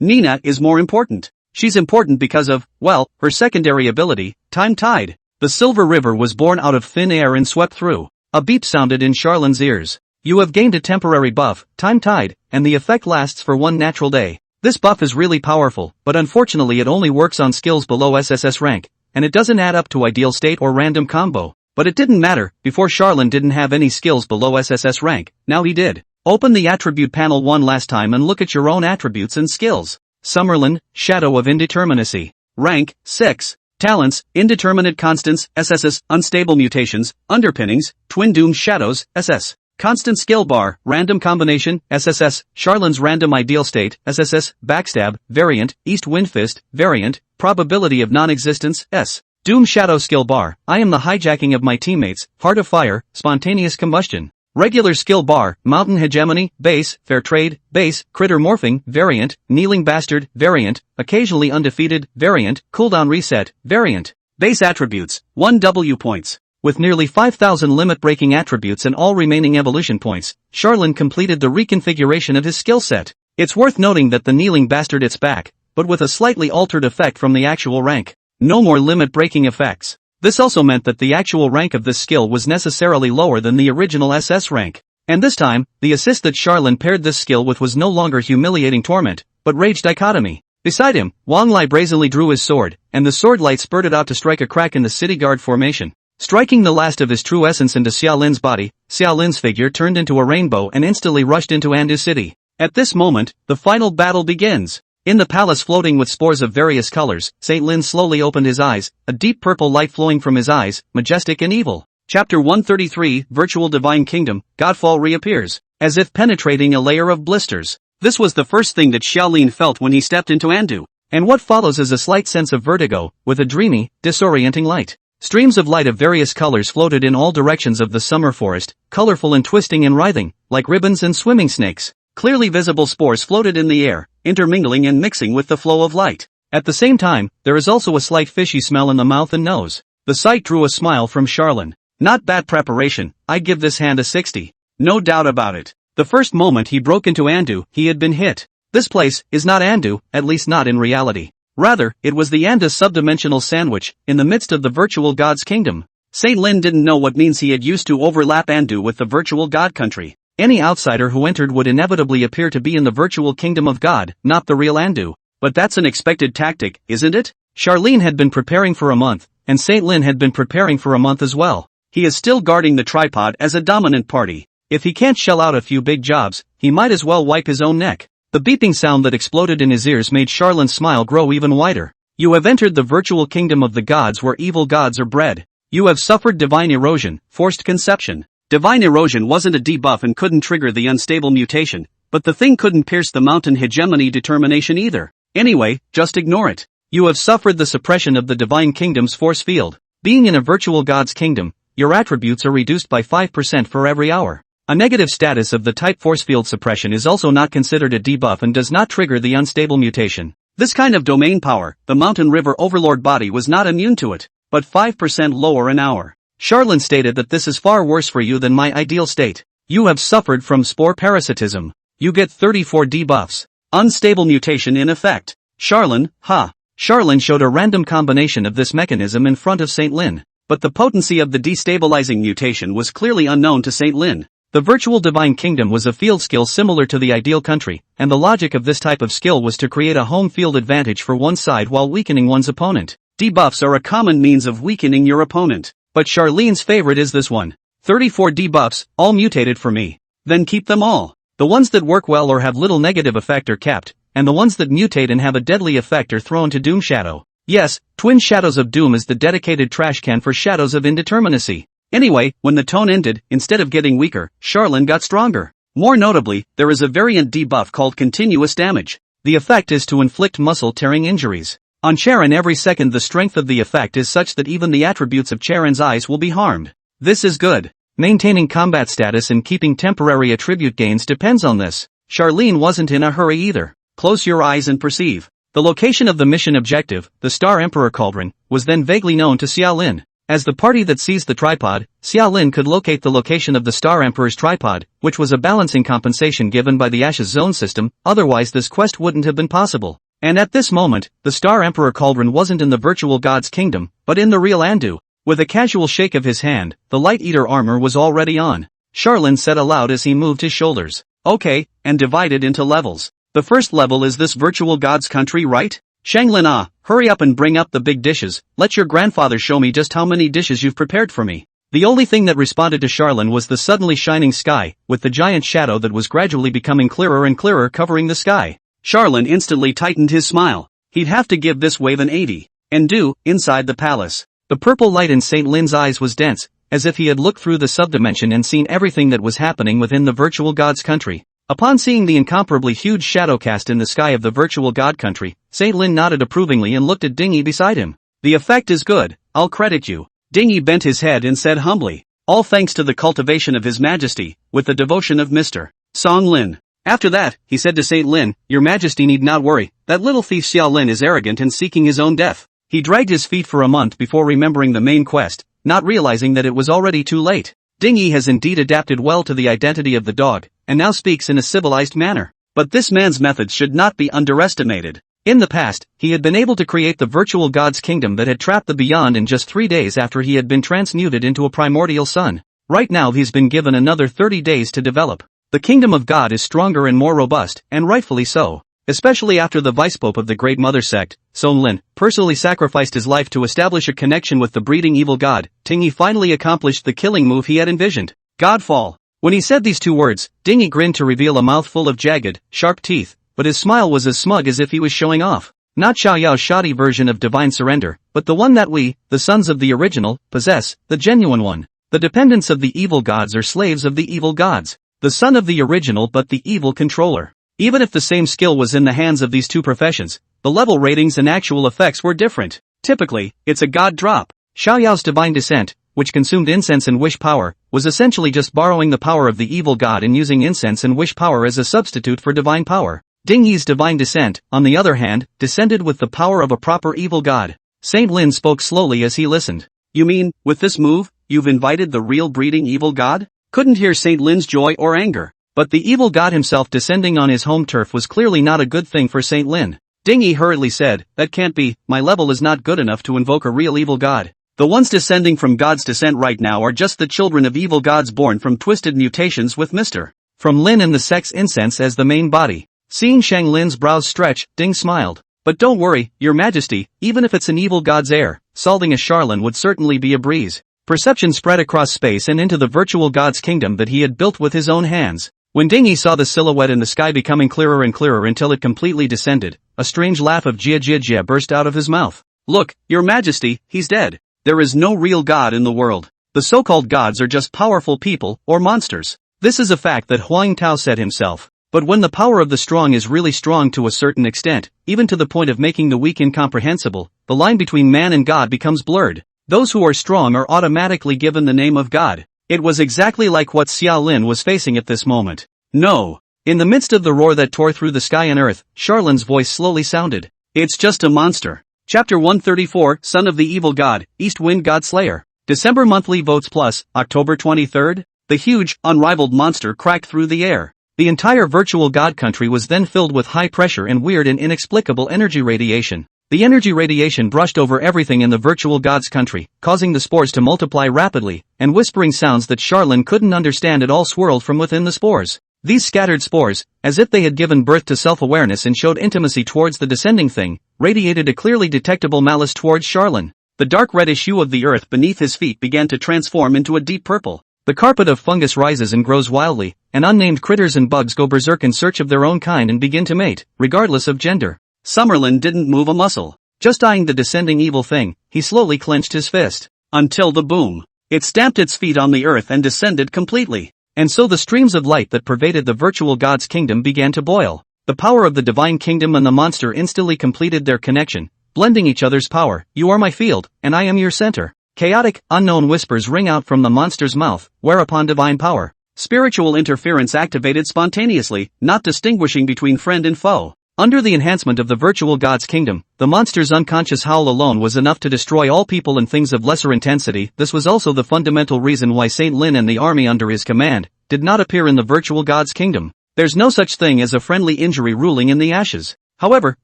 Nina is more important. She's important because of, well, her secondary ability, Time Tide. The Silver River was born out of thin air and swept through. A beep sounded in Charlin's ears. You have gained a temporary buff, Time Tide, and the effect lasts for one natural day. This buff is really powerful, but unfortunately it only works on skills below SSS rank, and it doesn't add up to ideal state or random combo. But it didn't matter, before Charlin didn't have any skills below SSS rank, now he did. Open the attribute panel one last time and look at your own attributes and skills. Summerlin, Shadow of Indeterminacy. Rank, 6. Talents, Indeterminate Constants, SSS, Unstable Mutations, Underpinnings, Twin Doom Shadows, SS. Constant Skill Bar, Random Combination, SSS, Charlin's Random Ideal State, SSS, Backstab, Variant, East Wind Fist, Variant, Probability of Non-Existence, S. Doom Shadow Skill Bar, I am the hijacking of my teammates, Heart of Fire, Spontaneous Combustion. Regular Skill Bar, Mountain Hegemony, Base, Fair Trade, Base, Critter Morphing, Variant, Kneeling Bastard, Variant, Occasionally Undefeated, Variant, Cooldown Reset, Variant. Base Attributes, 1 W points. With nearly 5,000 limit-breaking attributes and all remaining evolution points, Charlin completed the reconfiguration of his skill set. It's worth noting that the Kneeling Bastard it's back, but with a slightly altered effect from the actual rank. No more limit-breaking effects. This also meant that the actual rank of this skill was necessarily lower than the original SS rank. And this time, the assist that Charlin paired this skill with was no longer Humiliating Torment, but Rage Dichotomy. Beside him, Wang Lai brazenly drew his sword, and the sword light spurted out to strike a crack in the city guard formation. Striking the last of his true essence into Xiaolin's body, Xiaolin's figure turned into a rainbow and instantly rushed into Andu City. At this moment, the final battle begins. In the palace floating with spores of various colors, Saint Lin slowly opened his eyes, a deep purple light flowing from his eyes, majestic and evil. Chapter 133, Virtual Divine Kingdom, Godfall reappears, as if penetrating a layer of blisters. This was the first thing that Xiaolin felt when he stepped into Andu. And what follows is a slight sense of vertigo, with a dreamy, disorienting light. Streams of light of various colors floated in all directions of the summer forest, colorful and twisting and writhing, like ribbons and swimming snakes. Clearly visible spores floated in the air, intermingling and mixing with the flow of light. At the same time, there is also a slight fishy smell in the mouth and nose. The sight drew a smile from Charlin. Not bad preparation, I'd give this hand a 60. No doubt about it. The first moment he broke into Andu, he had been hit. This place is not Andu, at least not in reality. Rather, it was the Anda subdimensional sandwich, in the midst of the virtual god's kingdom. Saint Lin didn't know what means he had used to overlap Andu with the virtual god country. Any outsider who entered would inevitably appear to be in the virtual kingdom of God, not the real Andu. But that's an expected tactic, isn't it? Charlene had been preparing for a month, and Saint Lin had been preparing for a month as well. He is still guarding the tripod as a dominant party. If he can't shell out a few big jobs, he might as well wipe his own neck. The beeping sound that exploded in his ears made Charlin's smile grow even wider. You have entered the virtual kingdom of the gods where evil gods are bred. You have suffered divine erosion, forced conception. Divine erosion wasn't a debuff and couldn't trigger the unstable mutation, but the thing couldn't pierce the mountain hegemony determination either. Anyway, just ignore it. You have suffered the suppression of the divine kingdom's force field. Being in a virtual god's kingdom, your attributes are reduced by 5% for every hour. A negative status of the type force field suppression is also not considered a debuff and does not trigger the unstable mutation. This kind of domain power, the Mountain River Overlord body was not immune to it, but 5% lower an hour. Charlin stated that this is far worse for you than my ideal state. You have suffered from spore parasitism. You get 34 debuffs. Unstable mutation in effect. Charlin, ha. Charlin showed a random combination of this mechanism in front of St. Lin. But the potency of the destabilizing mutation was clearly unknown to St. Lin. The virtual divine kingdom was a field skill similar to the ideal country, and the logic of this type of skill was to create a home field advantage for one side while weakening one's opponent. Debuffs are a common means of weakening your opponent. But Charlene's favorite is this one. 34 debuffs, all mutated for me. Then keep them all. The ones that work well or have little negative effect are kept, and the ones that mutate and have a deadly effect are thrown to Doom Shadow. Yes, Twin Shadows of Doom is the dedicated trash can for shadows of indeterminacy. Anyway, when the tone ended, instead of getting weaker, Charlin got stronger. More notably, there is a variant debuff called continuous damage. The effect is to inflict muscle-tearing injuries. On Charon every second the strength of the effect is such that even the attributes of Charon's eyes will be harmed. This is good. Maintaining combat status and keeping temporary attribute gains depends on this. Charlene wasn't in a hurry either. Close your eyes and perceive. The location of the mission objective, the Star Emperor Cauldron, was then vaguely known to Xiaolin. As the party that seized the tripod, Xiaolin could locate the location of the Star Emperor's tripod, which was a balancing compensation given by the Ashes Zone system, otherwise this quest wouldn't have been possible. And at this moment, the Star Emperor Cauldron wasn't in the virtual god's kingdom, but in the real Andu. With a casual shake of his hand, the Light Eater armor was already on. Charlin said aloud as he moved his shoulders. Okay, and divided into levels. The first level is this virtual god's country, right? Shanglin, hurry up and bring up the big dishes. Let your grandfather show me just how many dishes you've prepared for me. The only thing that responded to Charlin was the suddenly shining sky, with the giant shadow that was gradually becoming clearer and clearer covering the sky. Charlin instantly tightened his smile. He'd have to give this wave an 80. And do, inside the palace. The purple light in St. Lin's eyes was dense, as if he had looked through the subdimension and seen everything that was happening within the virtual god's country. Upon seeing the incomparably huge shadow cast in the sky of the virtual god country, St. Lin nodded approvingly and looked at Dingy beside him. The effect is good, I'll credit you. Dingy bent his head and said humbly. All thanks to the cultivation of His Majesty, with the devotion of Mr. Song Lin. After that, he said to St. Lin, Your Majesty need not worry, that little thief Xiao Lin is arrogant and seeking his own death. He dragged his feet for a month before remembering the main quest, not realizing that it was already too late. Dingy has indeed adapted well to the identity of the dog, and now speaks in a civilized manner. But this man's methods should not be underestimated. In the past, he had been able to create the virtual god's kingdom that had trapped the beyond in just 3 days after he had been transmuted into a primordial sun. Right now he's been given another 30 days to develop. The kingdom of God is stronger and more robust, and rightfully so. Especially after the vice-pope of the Great Mother sect, Song Lin, personally sacrificed his life to establish a connection with the breeding evil god, Dingy finally accomplished the killing move he had envisioned. Godfall. When he said these two words, Dingy grinned to reveal a mouth full of jagged, sharp teeth, but his smile was as smug as if he was showing off. Not Xiao Yao's shoddy version of divine surrender, but the one that we, the sons of the original, possess, the genuine one. The dependents of the evil gods are slaves of the evil gods. The son of the original but the evil controller. Even if the same skill was in the hands of these two professions, the level ratings and actual effects were different. Typically, it's a god drop. Xiao Yao's divine descent, which consumed incense and wish power, was essentially just borrowing the power of the evil god and using incense and wish power as a substitute for divine power. Dingy's divine descent, on the other hand, descended with the power of a proper evil god. St. Lin spoke slowly as he listened. You mean, with this move, you've invited the real breeding evil god? Couldn't hear St. Lin's joy or anger. But the evil god himself descending on his home turf was clearly not a good thing for St. Lin. Dingy hurriedly said, That can't be, my level is not good enough to invoke a real evil god. The ones descending from God's descent right now are just the children of evil gods born from twisted mutations with Mr. From Lin and the sex incense as the main body. Seeing Shang Lin's brows stretch, Ding smiled. But don't worry, your majesty, even if it's an evil god's heir, solving a Charlin would certainly be a breeze. Perception spread across space and into the virtual god's kingdom that he had built with his own hands. When Dingy saw the silhouette in the sky becoming clearer and clearer until it completely descended, a strange laugh of Jia Jia Jia burst out of his mouth. Look, Your Majesty, he's dead. There is no real god in the world. The so-called gods are just powerful people, or monsters. This is a fact that Huang Tao said himself. But when the power of the strong is really strong to a certain extent, even to the point of making the weak incomprehensible, the line between man and God becomes blurred. Those who are strong are automatically given the name of God. It was exactly like what Xiao Lin was facing at this moment. No. In the midst of the roar that tore through the sky and earth, Charlin's voice slowly sounded. It's just a monster. Chapter 134, Son of the Evil God, East Wind God Slayer. December monthly votes plus, October 23rd. The huge, unrivaled monster cracked through the air. The entire virtual god country was then filled with high pressure and weird and inexplicable energy radiation. The energy radiation brushed over everything in the virtual god's country, causing the spores to multiply rapidly, and whispering sounds that Charlin couldn't understand at all swirled from within the spores. These scattered spores, as if they had given birth to self-awareness and showed intimacy towards the descending thing, radiated a clearly detectable malice towards Charlin. The dark reddish hue of the earth beneath his feet began to transform into a deep purple. The carpet of fungus rises and grows wildly, and unnamed critters and bugs go berserk in search of their own kind and begin to mate, regardless of gender. Summerlin didn't move a muscle. Just eyeing the descending evil thing, he slowly clenched his fist. Until the boom. It stamped its feet on the earth and descended completely. And so the streams of light that pervaded the virtual god's kingdom began to boil. The power of the divine kingdom and the monster instantly completed their connection, blending each other's power. You are my field, and I am your center. Chaotic, unknown whispers ring out from the monster's mouth, whereupon divine power, spiritual interference activated spontaneously, not distinguishing between friend and foe. Under the enhancement of the virtual god's kingdom, the monster's unconscious howl alone was enough to destroy all people and things of lesser intensity. This was also the fundamental reason why Saint Lin and the army under his command did not appear in the virtual god's kingdom. There's no such thing as a friendly injury ruling in the ashes. However,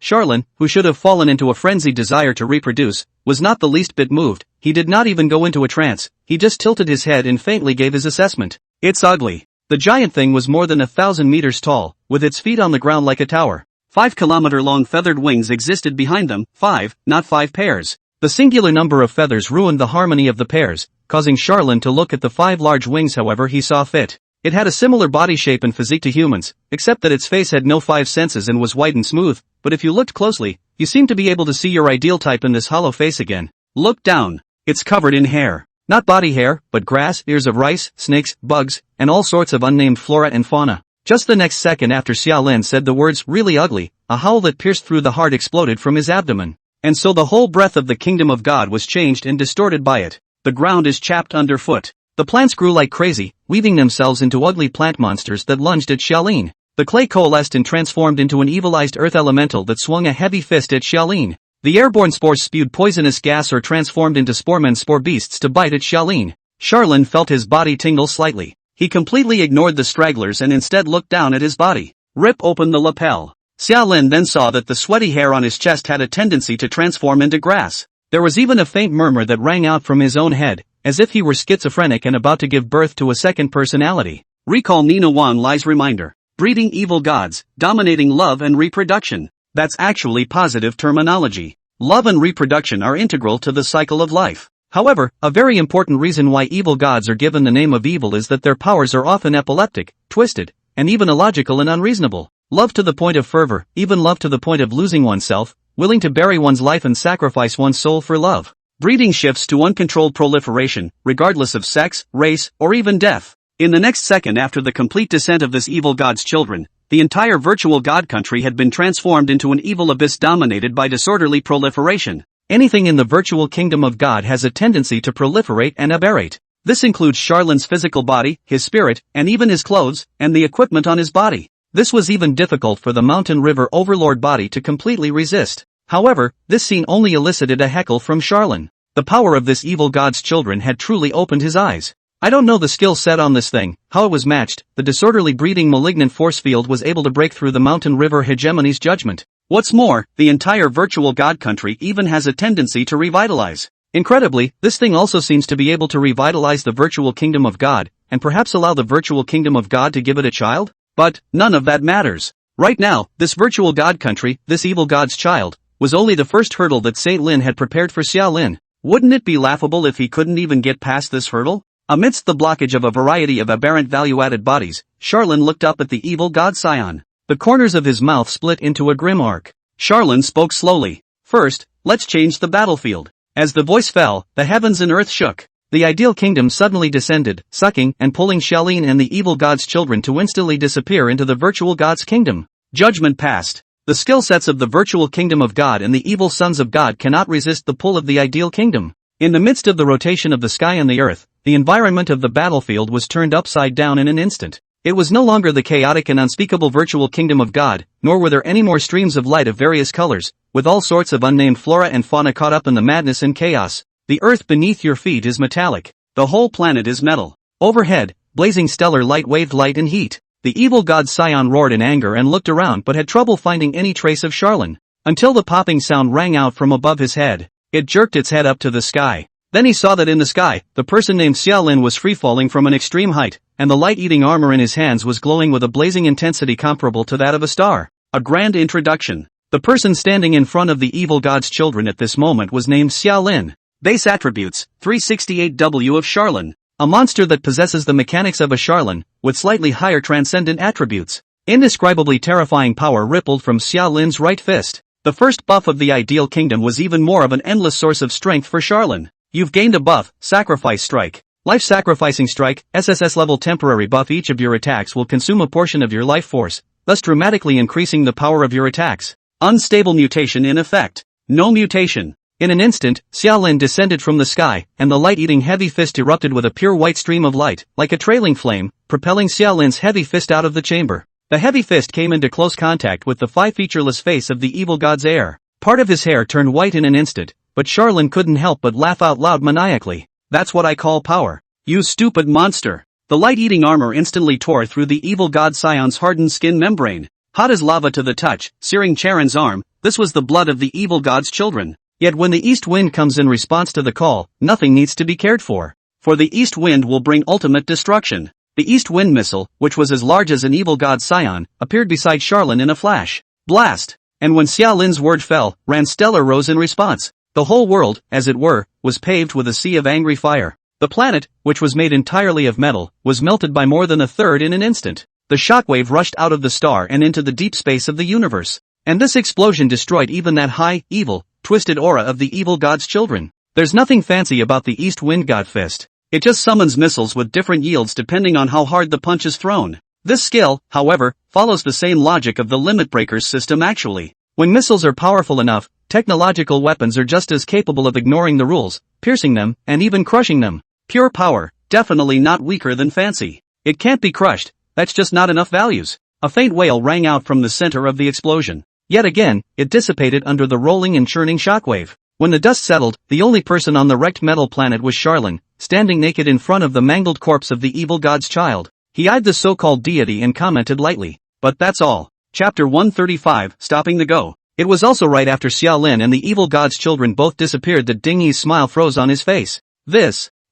Charlin, who should have fallen into a frenzied desire to reproduce, was not the least bit moved. He did not even go into a trance, he just tilted his head and faintly gave his assessment. It's ugly. The giant thing was more than 1,000 meters tall, with its feet on the ground like a tower. 5-kilometer-long feathered wings existed behind them, 5, not 5 pairs. The singular number of feathers ruined the harmony of the pairs, causing Charlin to look at the 5 large wings however he saw fit. It had a similar body shape and physique to humans, except that its face had no 5 senses and was white and smooth, but if you looked closely, you seemed to be able to see your ideal type in this hollow face again. Look down. It's covered in hair. Not body hair, but grass, ears of rice, snakes, bugs, and all sorts of unnamed flora and fauna. Just the next second after Xiao Lin said the words, really ugly, a howl that pierced through the heart exploded from his abdomen. And so the whole breadth of the kingdom of God was changed and distorted by it. The ground is chapped underfoot. The plants grew like crazy, weaving themselves into ugly plant monsters that lunged at Xiaolin. The clay coalesced and transformed into an evilized earth elemental that swung a heavy fist at Xiaolin. The airborne spores spewed poisonous gas or transformed into sporemen spore beasts to bite at Xiaolin. Charlin felt his body tingle slightly. He completely ignored the stragglers and instead looked down at his body. Rip open the lapel. Xiaolin then saw that the sweaty hair on his chest had a tendency to transform into grass. There was even a faint murmur that rang out from his own head, as if he were schizophrenic and about to give birth to a second personality. Recall Nina Wan Lai's reminder. Breeding evil gods, dominating love and reproduction. That's actually positive terminology. Love and reproduction are integral to the cycle of life. However, a very important reason why evil gods are given the name of evil is that their powers are often epileptic, twisted, and even illogical and unreasonable. Love to the point of fervor, even love to the point of losing oneself, willing to bury one's life and sacrifice one's soul for love. Breeding shifts to uncontrolled proliferation, regardless of sex, race, or even death. In the next second after the complete descent of this evil god's children, the entire virtual god country had been transformed into an evil abyss dominated by disorderly proliferation. Anything in the virtual kingdom of God has a tendency to proliferate and aberrate. This includes Charlin's physical body, his spirit, and even his clothes, and the equipment on his body. This was even difficult for the mountain river overlord body to completely resist. However, this scene only elicited a heckle from Charlin. The power of this evil god's children had truly opened his eyes. I don't know the skill set on this thing, how it was matched. The disorderly breeding malignant force field was able to break through the mountain river hegemony's judgment. What's more, the entire virtual god country even has a tendency to revitalize. Incredibly, this thing also seems to be able to revitalize the virtual kingdom of God, and perhaps allow the virtual kingdom of God to give it a child? But, none of that matters. Right now, this virtual god country, this evil god's child, was only the first hurdle that Saint Lin had prepared for Xiao Lin. Wouldn't it be laughable if he couldn't even get past this hurdle? Amidst the blockage of a variety of aberrant value-added bodies, Charlin looked up at the evil god Scion. The corners of his mouth split into a grim arc. Charlin spoke slowly. First, let's change the battlefield. As the voice fell, the heavens and earth shook. The ideal kingdom suddenly descended, sucking and pulling Xiaolin and the evil god's children to instantly disappear into the virtual god's kingdom. Judgment passed. The skill sets of the virtual kingdom of God and the evil sons of God cannot resist the pull of the ideal kingdom. In the midst of the rotation of the sky and the earth, the environment of the battlefield was turned upside down in an instant. It was no longer the chaotic and unspeakable virtual kingdom of God, nor were there any more streams of light of various colors, with all sorts of unnamed flora and fauna caught up in the madness and chaos. The earth beneath your feet is metallic. The whole planet is metal. Overhead, blazing stellar light waved light and heat. The evil god Scion roared in anger and looked around but had trouble finding any trace of Charlin. Until the popping sound rang out from above his head. It jerked its head up to the sky. Then he saw that in the sky, the person named Xiaolin was free-falling from an extreme height, and the light-eating armor in his hands was glowing with a blazing intensity comparable to that of a star. A grand introduction. The person standing in front of the evil god's children at this moment was named Xiaolin. Base attributes, 368W of Charlin. A monster that possesses the mechanics of a Charlin, with slightly higher transcendent attributes. Indescribably terrifying power rippled from Xiaolin's right fist. The first buff of the ideal kingdom was even more of an endless source of strength for Charlin. You've gained a buff, Sacrifice Strike. Life Sacrificing Strike, SSS level temporary buff. Each of your attacks will consume a portion of your life force, thus dramatically increasing the power of your attacks. Unstable mutation in effect. No mutation. In an instant, Xiaolin descended from the sky, and the light-eating heavy fist erupted with a pure white stream of light, like a trailing flame, propelling Xiaolin's heavy fist out of the chamber. The heavy fist came into close contact with the featureless face of the evil god's heir. Part of his hair turned white in an instant, but Charlin couldn't help but laugh out loud maniacally. That's what I call power. You stupid monster. The light-eating armor instantly tore through the evil god Scion's hardened skin membrane. Hot as lava to the touch, searing Charon's arm, this was the blood of the evil god's children. Yet when the east wind comes in response to the call, nothing needs to be cared for. For the east wind will bring ultimate destruction. The east wind missile, which was as large as an evil god Scion, appeared beside Charlin in a flash. Blast! And when Xiaolin's word fell, Ran Stellar rose in response. The whole world, as it were, was paved with a sea of angry fire. The planet, which was made entirely of metal, was melted by more than a third in an instant. The shockwave rushed out of the star and into the deep space of the universe. And this explosion destroyed even that high, evil, twisted aura of the evil god's children. There's nothing fancy about the east wind god fist. It just summons missiles with different yields depending on how hard the punch is thrown. This skill, however, follows the same logic of the limit breakers system actually. When missiles are powerful enough, technological weapons are just as capable of ignoring the rules, piercing them, and even crushing them. Pure power, definitely not weaker than fancy. It can't be crushed, that's just not enough values. A faint wail rang out from the center of the explosion. Yet again, it dissipated under the rolling and churning shockwave. When the dust settled, the only person on the wrecked metal planet was Charlin, standing naked in front of the mangled corpse of the evil god's child. He eyed the so-called deity and commented lightly, "But that's all." Chapter 135, Stopping the Go. It was also right after Xiaolin and the evil god's children both disappeared that Ding Yi's smile froze on his face.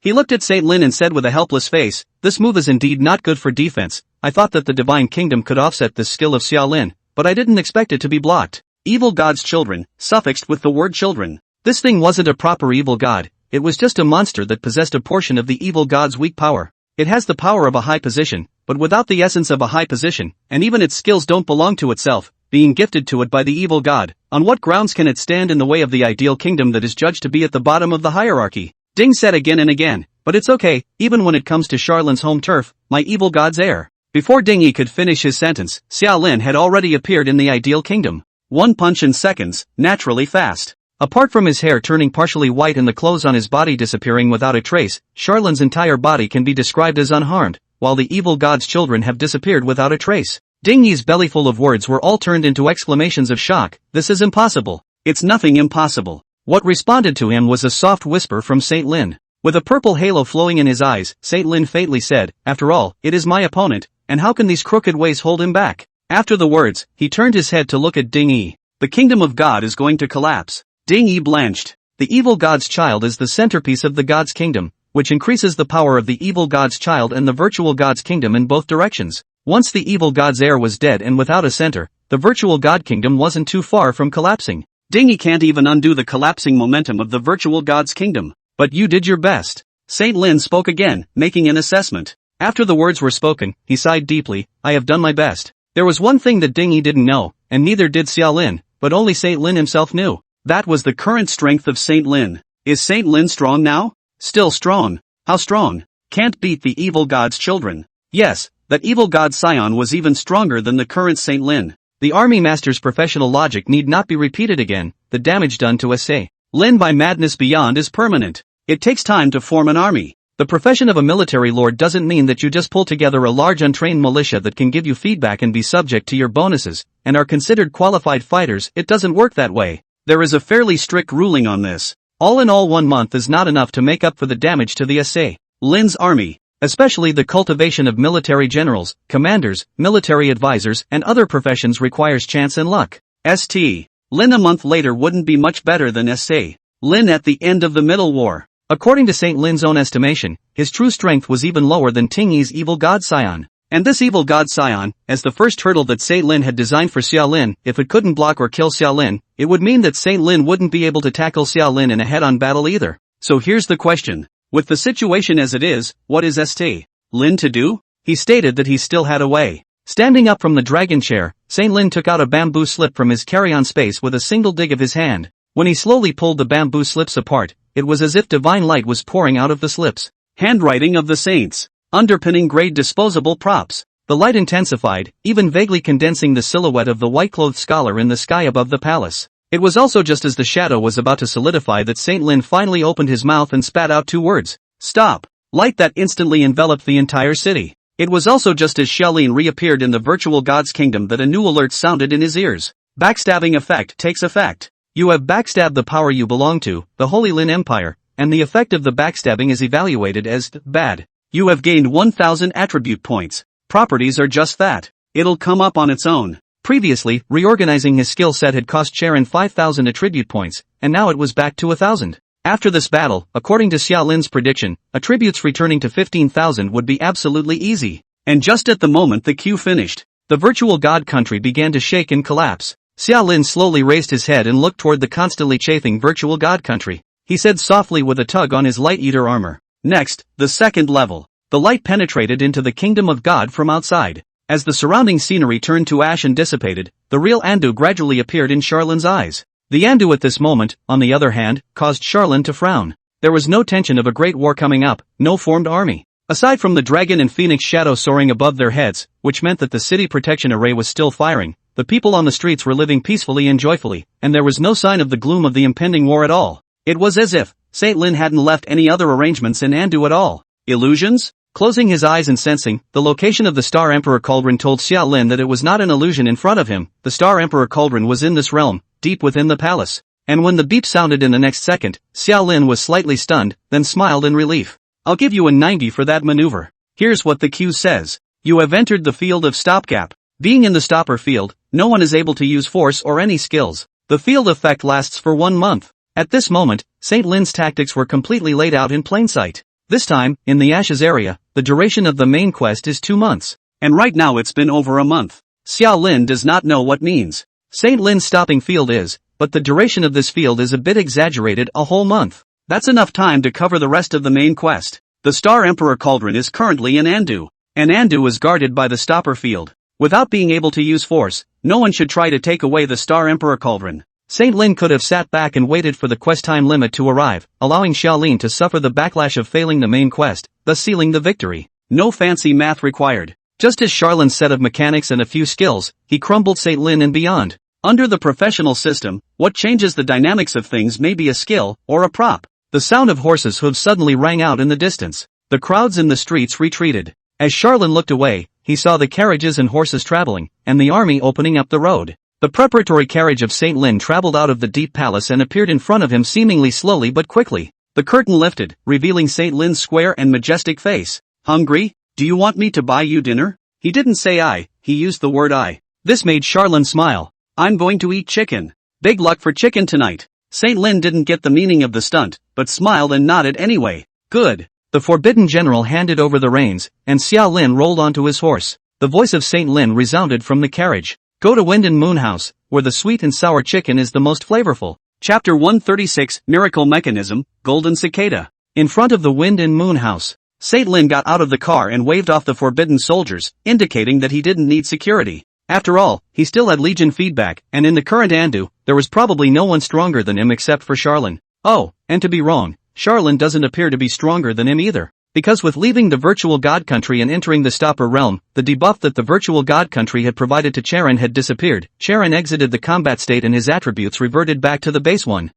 He looked at Saint Lin and said with a helpless face, "This move is indeed not good for defense. I thought that the divine kingdom could offset this skill of Xiaolin, but I didn't expect it to be blocked." Evil god's children, suffixed with the word children. This thing wasn't a proper evil god, it was just a monster that possessed a portion of the evil god's weak power. It has the power of a high position, but without the essence of a high position, and even its skills don't belong to itself, being gifted to it by the evil god. On what grounds can it stand in the way of the ideal kingdom that is judged to be at the bottom of the hierarchy? Ding said again and again, "But it's okay, even when it comes to Charlin's home turf, my evil god's heir." Before Ding Yi could finish his sentence, Xiaolin had already appeared in the ideal kingdom. One punch in seconds, naturally fast. Apart from his hair turning partially white and the clothes on his body disappearing without a trace, Charlin's entire body can be described as unharmed, while the evil god's children have disappeared without a trace. Ding Yi's bellyful of words were all turned into exclamations of shock. "This is impossible. It's nothing impossible." What responded to him was a soft whisper from Saint Lin. With a purple halo flowing in his eyes, Saint Lin faintly said, "After all, it is my opponent, and how can these crooked ways hold him back?" After the words, he turned his head to look at Ding Yi. "The kingdom of God is going to collapse." Ding Yi blanched. The evil god's child is the centerpiece of the god's kingdom, which increases the power of the evil god's child and the virtual god's kingdom in both directions. Once the evil god's heir was dead and without a center, the virtual god kingdom wasn't too far from collapsing. Dingy can't even undo the collapsing momentum of the virtual god's kingdom. But you did your best. Saint Lin spoke again, making an assessment. After the words were spoken, he sighed deeply. I have done my best. There was one thing that Dingy didn't know, and neither did Xiao Lin, but only Saint Lin himself knew. That was the current strength of Saint Lin. Is Saint Lin strong now? Still strong. How strong? Can't beat the evil god's children. Yes, that evil god Sion was even stronger than the current Saint Lin. The army master's professional logic need not be repeated again. The damage done to S.A. Lin by madness beyond is permanent. It takes time to form an army. The profession of a military lord doesn't mean that you just pull together a large untrained militia that can give you feedback and be subject to your bonuses, and are considered qualified fighters. It doesn't work that way. There is a fairly strict ruling on this. All in all, 1 month is not enough to make up for the damage to the S.A. Lin's army. Especially the cultivation of military generals, commanders, military advisors, and other professions requires chance and luck. St. Lin a month later wouldn't be much better than S.A. Lin at the end of the Middle War. According to Saint Lin's own estimation, his true strength was even lower than Tingyi's evil god Sion. And this evil god Sion, as the first hurdle that Saint Lin had designed for Xiao Lin, if it couldn't block or kill Xiao Lin, it would mean that Saint Lin wouldn't be able to tackle Xiao Lin in a head-on battle either. So here's the question. With the situation as it is, what is St. Lin to do? He stated that he still had a way. Standing up from the dragon chair, Saint Lin took out a bamboo slip from his carry-on space with a single dig of his hand. When he slowly pulled the bamboo slips apart, it was as if divine light was pouring out of the slips. Handwriting of the saints. Underpinning grade disposable props. The light intensified, even vaguely condensing the silhouette of the white-clothed scholar in the sky above the palace. It was also just as the shadow was about to solidify that Saint Lin finally opened his mouth and spat out 2 words. Stop. Light that instantly enveloped the entire city. It was also just as Xiao Lin reappeared in the virtual god's kingdom that a new alert sounded in his ears. Backstabbing effect takes effect. You have backstabbed the power you belong to, the Holy Lin Empire, and the effect of the backstabbing is evaluated as bad. You have gained 1,000 attribute points. Properties are just that. It'll come up on its own. Previously, reorganizing his skill set had cost Sharon 5,000 attribute points, and now it was back to 1,000. After this battle, according to Xiao Lin's prediction, attributes returning to 15,000 would be absolutely easy. And just at the moment the queue finished, the virtual god country began to shake and collapse. Xiao Lin slowly raised his head and looked toward the constantly chafing virtual god country. He said softly with a tug on his light eater armor. Next, the second level. The light penetrated into the kingdom of God from outside. As the surrounding scenery turned to ash and dissipated, the real Andu gradually appeared in Charlin's eyes. The Andu at this moment, on the other hand, caused Charlin to frown. There was no tension of a great war coming up, no formed army. Aside from the dragon and phoenix shadow soaring above their heads, which meant that the city protection array was still firing, the people on the streets were living peacefully and joyfully, and there was no sign of the gloom of the impending war at all. It was as if Saint Lin hadn't left any other arrangements in Andu at all. Illusions? Closing his eyes and sensing, the location of the Star Emperor Cauldron told Xiao Lin that it was not an illusion in front of him. The Star Emperor Cauldron was in this realm, deep within the palace. And when the beep sounded in the next second, Xiao Lin was slightly stunned, then smiled in relief. I'll give you a 90 for that maneuver. Here's what the queue says. You have entered the field of stopgap. Being in the stopper field, no one is able to use force or any skills. The field effect lasts for 1 month. At this moment, Saint Lin's tactics were completely laid out in plain sight. This time, in the Ashes area, the duration of the main quest is 2 months. And right now it's been over a month. Xiao Lin does not know what means Saint Lin's stopping field is, but the duration of this field is a bit exaggerated, a whole month. That's enough time to cover the rest of the main quest. The Star Emperor Cauldron is currently in Andu. And Andu is guarded by the stopper field. Without being able to use force, no one should try to take away the Star Emperor Cauldron. Saint Lin could have sat back and waited for the quest time limit to arrive, allowing Xiao Lin to suffer the backlash of failing the main quest, thus sealing the victory. No fancy math required. Just as Charlin's set of mechanics and a few skills, he crumbled Saint Lin and beyond. Under the professional system, what changes the dynamics of things may be a skill, or a prop. The sound of horses' hooves suddenly rang out in the distance. The crowds in the streets retreated. As Charlin looked away, he saw the carriages and horses traveling, and the army opening up the road. The preparatory carriage of Saint Lin traveled out of the deep palace and appeared in front of him seemingly slowly but quickly. The curtain lifted, revealing Saint Lin's square and majestic face. Hungry? Do you want me to buy you dinner? He didn't say I, he used the word I. This made Charlin smile. I'm going to eat chicken. Big luck for chicken tonight. Saint Lin didn't get the meaning of the stunt, but smiled and nodded anyway. Good. The forbidden general handed over the reins, and Xiao Lin rolled onto his horse. The voice of Saint Lin resounded from the carriage. Go to Wind and Moon House, where the sweet and sour chicken is the most flavorful. Chapter 136, Miracle Mechanism, Golden Cicada. In front of the Wind and Moon house, Saint Lin got out of the car and waved off the forbidden soldiers, indicating that he didn't need security. After all, he still had Legion feedback, and in the current Andu, there was probably no one stronger than him except for Charlene. Oh, and to be wrong, Charlene doesn't appear to be stronger than him either. Because with leaving the virtual god country and entering the stopper realm, the debuff that the virtual god country had provided to Charon had disappeared. Charon exited the combat state and his attributes reverted back to the base 1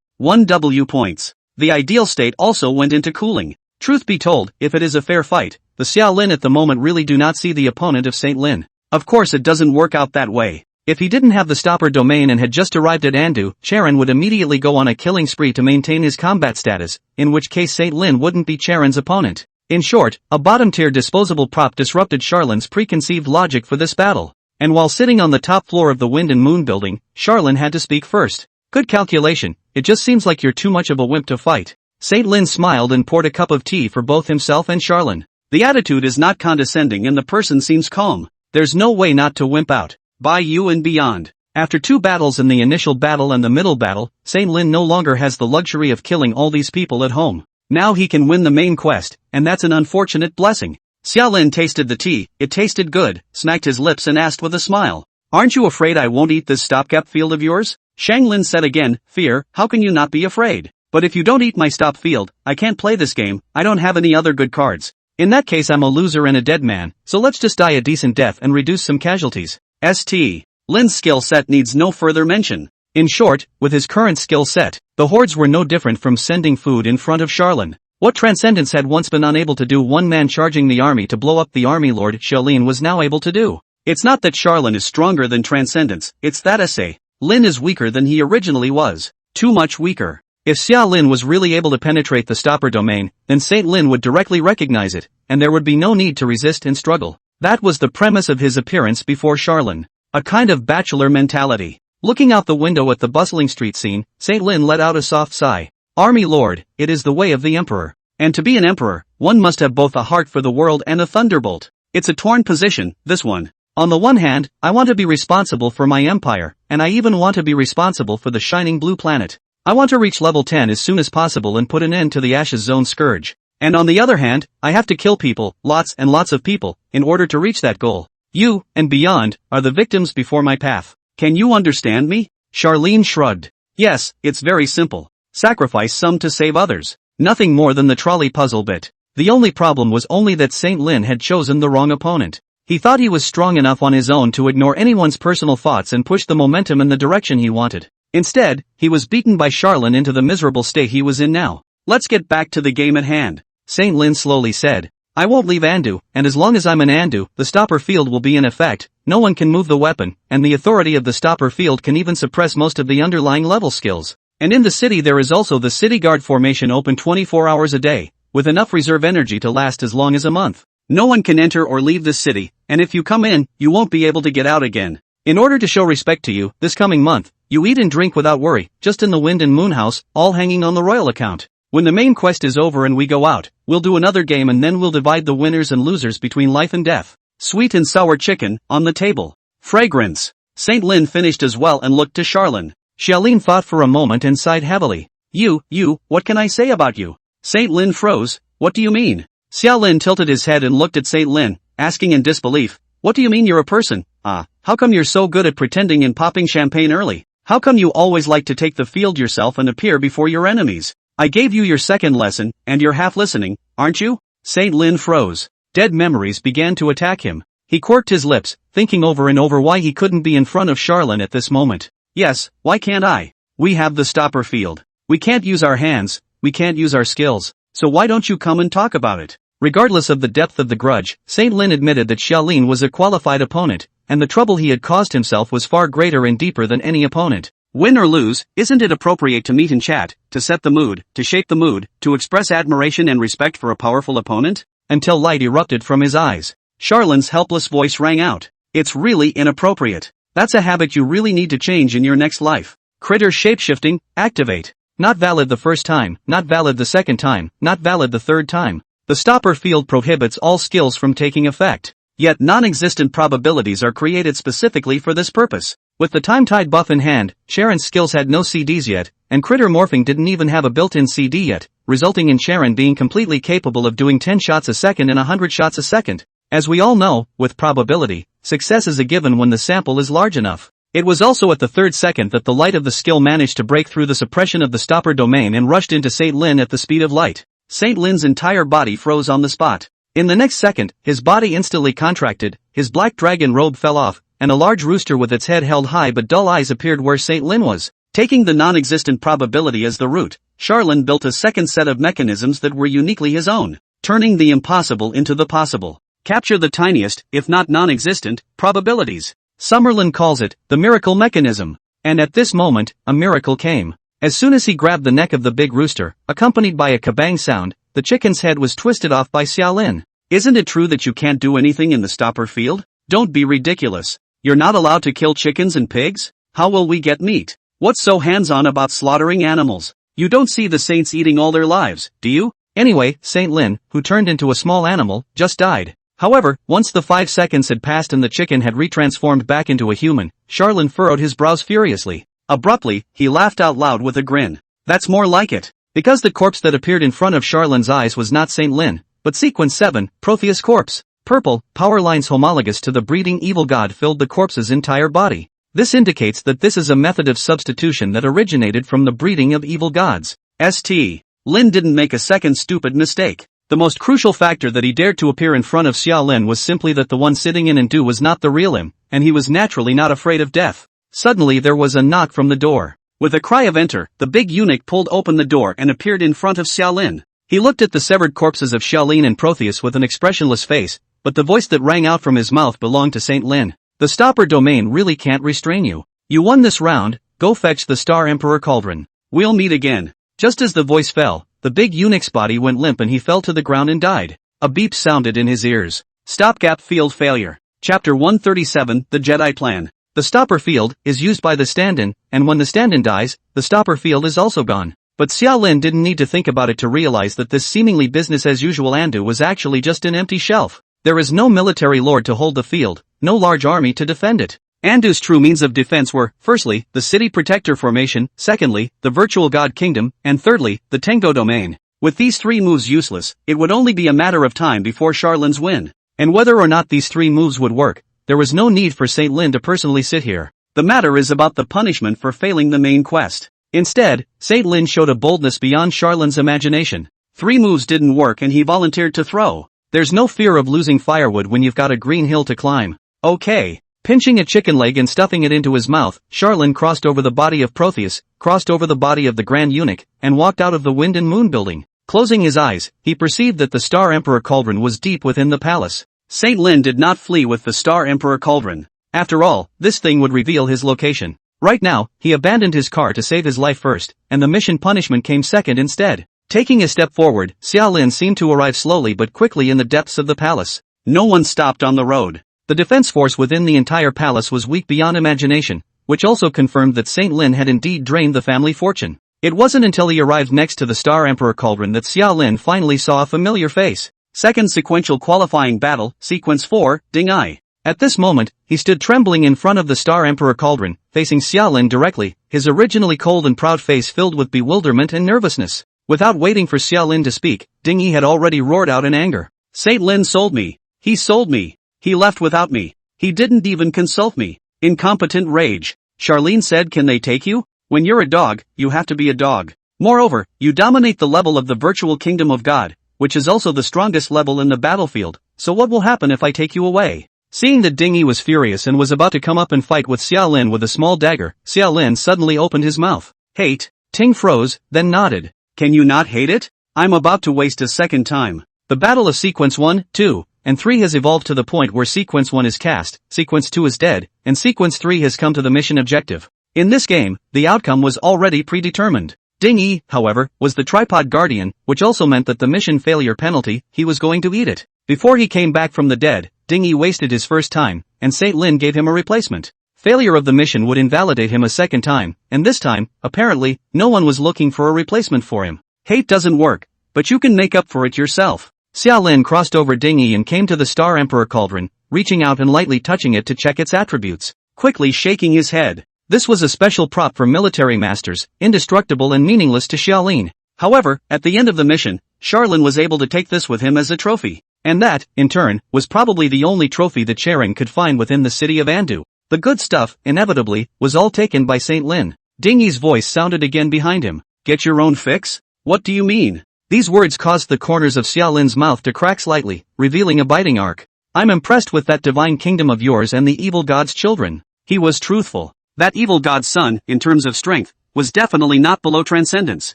W points. The ideal state also went into cooling. Truth be told, if it is a fair fight, the Xiaolin at the moment really do not see the opponent of Saint Lin. Of course it doesn't work out that way. If he didn't have the stopper domain and had just arrived at Andu, Charon would immediately go on a killing spree to maintain his combat status, in which case Saint Lin wouldn't be Charon's opponent. In short, a bottom-tier disposable prop disrupted Charlene's preconceived logic for this battle. And while sitting on the top floor of the Wind and Moon building, Charlene had to speak first. Good calculation, it just seems like you're too much of a wimp to fight. Saint Lin smiled and poured a cup of tea for both himself and Charlene. The attitude is not condescending and the person seems calm. There's no way not to wimp out. By you and beyond. After 2 battles in the initial battle and the middle battle, Saint Lin no longer has the luxury of killing all these people at home. Now he can win the main quest, and that's an unfortunate blessing. Xiaolin tasted the tea, it tasted good, smacked his lips and asked with a smile. Aren't you afraid I won't eat this stopgap field of yours? Shanglin said again, fear, how can you not be afraid? But if you don't eat my stop field, I can't play this game, I don't have any other good cards. In that case I'm a loser and a dead man, so let's just die a decent death and reduce some casualties. St. Lin's skill set needs no further mention. In short, with his current skill set, the hordes were no different from sending food in front of Charlene. What Transcendence had once been unable to do, one man charging the army to blow up the army lord Charlene was now able to do. It's not that Charlene is stronger than Transcendence, it's that St. Lin is weaker than he originally was. Too much weaker. If Xiaolin was really able to penetrate the stopper domain, then Saint Lin would directly recognize it, and there would be no need to resist and struggle. That was the premise of his appearance before Charlene. A kind of bachelor mentality. Looking out the window at the bustling street scene, Saint Lin let out a soft sigh. Army Lord, it is the way of the Emperor. And to be an Emperor, one must have both a heart for the world and a thunderbolt. It's a torn position, this one. On the one hand, I want to be responsible for my empire, and I even want to be responsible for the shining blue planet. I want to reach level 10 as soon as possible and put an end to the Ashes Zone scourge. And on the other hand, I have to kill people, lots and lots of people, in order to reach that goal. You, and beyond, are the victims before my path. Can you understand me? Charlene shrugged. Yes, it's very simple. Sacrifice some to save others. Nothing more than the trolley puzzle bit. The only problem was only that Saint Lin had chosen the wrong opponent. He thought he was strong enough on his own to ignore anyone's personal thoughts and push the momentum in the direction he wanted. Instead, he was beaten by Charlene into the miserable state he was in now. Let's get back to the game at hand. Saint Lin slowly said. I won't leave Andu, and as long as I'm in Andu, the stopper field will be in effect. No one can move the weapon, and the authority of the stopper field can even suppress most of the underlying level skills. And in the city there is also the city guard formation open 24 hours a day, with enough reserve energy to last as long as a month. No one can enter or leave this city, and if you come in, you won't be able to get out again. In order to show respect to you, this coming month, you eat and drink without worry, just in the Wind and Moon house, all hanging on the royal account. When the main quest is over and we go out, we'll do another game and then we'll divide the winners and losers between life and death. Sweet and sour chicken, on the table. Fragrance. Saint Lin finished as well and looked to Charlene. Xiaolin thought for a moment and sighed heavily. You, what can I say about you? Saint Lin froze, what do you mean? Xiaolin tilted his head and looked at Saint Lin, asking in disbelief, what do you mean you're a person? How come you're so good at pretending and popping champagne early? How come you always like to take the field yourself and appear before your enemies? I gave you your second lesson, and you're half listening, aren't you? Saint Lin froze. Dead memories began to attack him. He quirked his lips, thinking over and over why he couldn't be in front of Charlene at this moment. Yes, why can't I? We have the stopper field. We can't use our hands, we can't use our skills, so why don't you come and talk about it? Regardless of the depth of the grudge, Saint Lin admitted that Xiaolin was a qualified opponent, and the trouble he had caused himself was far greater and deeper than any opponent. Win or lose, isn't it appropriate to meet and chat, to set the mood, to shape the mood, to express admiration and respect for a powerful opponent? Until light erupted from his eyes. Charlene's helpless voice rang out. It's really inappropriate. That's a habit you really need to change in your next life. Critter shapeshifting, activate. Not valid the first time, not valid the second time, not valid the third time. The stopper field prohibits all skills from taking effect. Yet non-existent probabilities are created specifically for this purpose. With the time-tied buff in hand, Sharon's skills had no CDs yet, and critter morphing didn't even have a built-in CD yet, resulting in Sharon being completely capable of doing 10 shots a second and 100 shots a second. As we all know, with probability, success is a given when the sample is large enough. It was also at the third second that the light of the skill managed to break through the suppression of the stopper domain and rushed into Saint Lin at the speed of light. Saint Lin's entire body froze on the spot. In the next second, his body instantly contracted, his black dragon robe fell off, and a large rooster with its head held high but dull eyes appeared where Saint Lin was. Taking the non-existent probability as the root, Charlin built a second set of mechanisms that were uniquely his own, turning the impossible into the possible. Capture the tiniest, if not non-existent, probabilities. Summerlin calls it, the miracle mechanism. And at this moment, a miracle came. As soon as he grabbed the neck of the big rooster, accompanied by a kabang sound, the chicken's head was twisted off by Xiaolin. Isn't it true that you can't do anything in the stopper field? Don't be ridiculous. You're not allowed to kill chickens and pigs? How will we get meat? What's so hands-on about slaughtering animals? You don't see the saints eating all their lives, do you? Anyway, Saint Lin, who turned into a small animal, just died. However, once the 5 seconds had passed and the chicken had retransformed back into a human, Charlin furrowed his brows furiously. Abruptly, he laughed out loud with a grin. That's more like it. Because the corpse that appeared in front of Charlin's eyes was not Saint Lin, but Sequence 7, Protheus corpse. Purple, power lines homologous to the breeding evil god filled the corpse's entire body. This indicates that this is a method of substitution that originated from the breeding of evil gods. St. Lin didn't make a second stupid mistake. The most crucial factor that he dared to appear in front of Xiaolin was simply that the one sitting in and do was not the real him, and he was naturally not afraid of death. Suddenly there was a knock from the door. With a cry of enter, the big eunuch pulled open the door and appeared in front of Xiaolin. He looked at the severed corpses of Xiaolin and Protheus with an expressionless face, but the voice that rang out from his mouth belonged to Saint Lin. The stopper domain really can't restrain you. You won this round, go fetch the Star Emperor Cauldron. We'll meet again. Just as the voice fell, the big eunuch's body went limp and he fell to the ground and died. A beep sounded in his ears. Stopgap field failure. Chapter 137, The Jedi Plan. The stopper field is used by the stand-in, and when the stand-in dies, the stopper field is also gone. But Xiaolin didn't need to think about it to realize that this seemingly business-as-usual Andu was actually just an empty shelf. There is no military lord to hold the field, no large army to defend it. Andu's true means of defense were, firstly, the City Protector Formation, secondly, the Virtual God Kingdom, and thirdly, the Tengo Domain. With these three moves useless, it would only be a matter of time before Charlin's win. And whether or not these three moves would work, there was no need for Saint Lin to personally sit here. The matter is about the punishment for failing the main quest. Instead, Saint Lin showed a boldness beyond Charlin's imagination. 3 moves didn't work and he volunteered to throw. There's no fear of losing firewood when you've got a green hill to climb. Okay. Pinching a chicken leg and stuffing it into his mouth, Charlin crossed over the body of Protheus, crossed over the body of the Grand Eunuch, and walked out of the Wind and Moon building. Closing his eyes, he perceived that the Star Emperor Cauldron was deep within the palace. Saint Lin did not flee with the Star Emperor Cauldron. After all, this thing would reveal his location. Right now, he abandoned his car to save his life first, and the mission punishment came second instead. Taking a step forward, Xiaolin seemed to arrive slowly but quickly in the depths of the palace. No one stopped on the road. The defense force within the entire palace was weak beyond imagination, which also confirmed that Saint Lin had indeed drained the family fortune. It wasn't until he arrived next to the Star Emperor Cauldron that Xiaolin finally saw a familiar face. Second sequential qualifying battle, sequence 4, Ding Ai. At this moment, he stood trembling in front of the Star Emperor Cauldron, facing Xiaolin directly, his originally cold and proud face filled with bewilderment and nervousness. Without waiting for Xiaolin to speak, Ding Ai had already roared out in anger. Saint Lin sold me. He sold me. He left without me. He didn't even consult me. Incompetent rage. Charlene said, can they take you? When you're a dog, you have to be a dog. Moreover, you dominate the level of the virtual kingdom of God, which is also the strongest level in the battlefield, so what will happen if I take you away? Seeing that Ding Ai was furious and was about to come up and fight with Xiaolin with a small dagger, Xiaolin suddenly opened his mouth. Hate. Ting froze, then nodded. Can you not hate it? I'm about to waste a second time. The battle of sequence 1, 2, and 3 has evolved to the point where sequence 1 is cast, sequence 2 is dead, and sequence 3 has come to the mission objective. In this game, the outcome was already predetermined. Ding Ai, however, was the tripod guardian, which also meant that the mission failure penalty, he was going to eat it. Before he came back from the dead, Ding Ai wasted his first time, and Saint Lin gave him a replacement. Failure of the mission would invalidate him a second time, and this time, apparently, no one was looking for a replacement for him. Hate doesn't work, but you can make up for it yourself. Xiaolin crossed over Ding Ai and came to the Star Emperor Cauldron, reaching out and lightly touching it to check its attributes. quickly shaking his head. This was a special prop for military masters, indestructible and meaningless to Xiaolin. However, at the end of the mission, Xiaolin was able to take this with him as a trophy. And that, in turn, was probably the only trophy that Charing could find within the city of Andu. The good stuff, inevitably, was all taken by Saint Lin. Ding Yi's voice sounded again behind him. Get your own fix? What do you mean? These words caused the corners of Xiaolin's mouth to crack slightly, revealing a biting arc. I'm impressed with that divine kingdom of yours and the evil god's children. He was truthful. That evil god's son, in terms of strength, was definitely not below transcendence.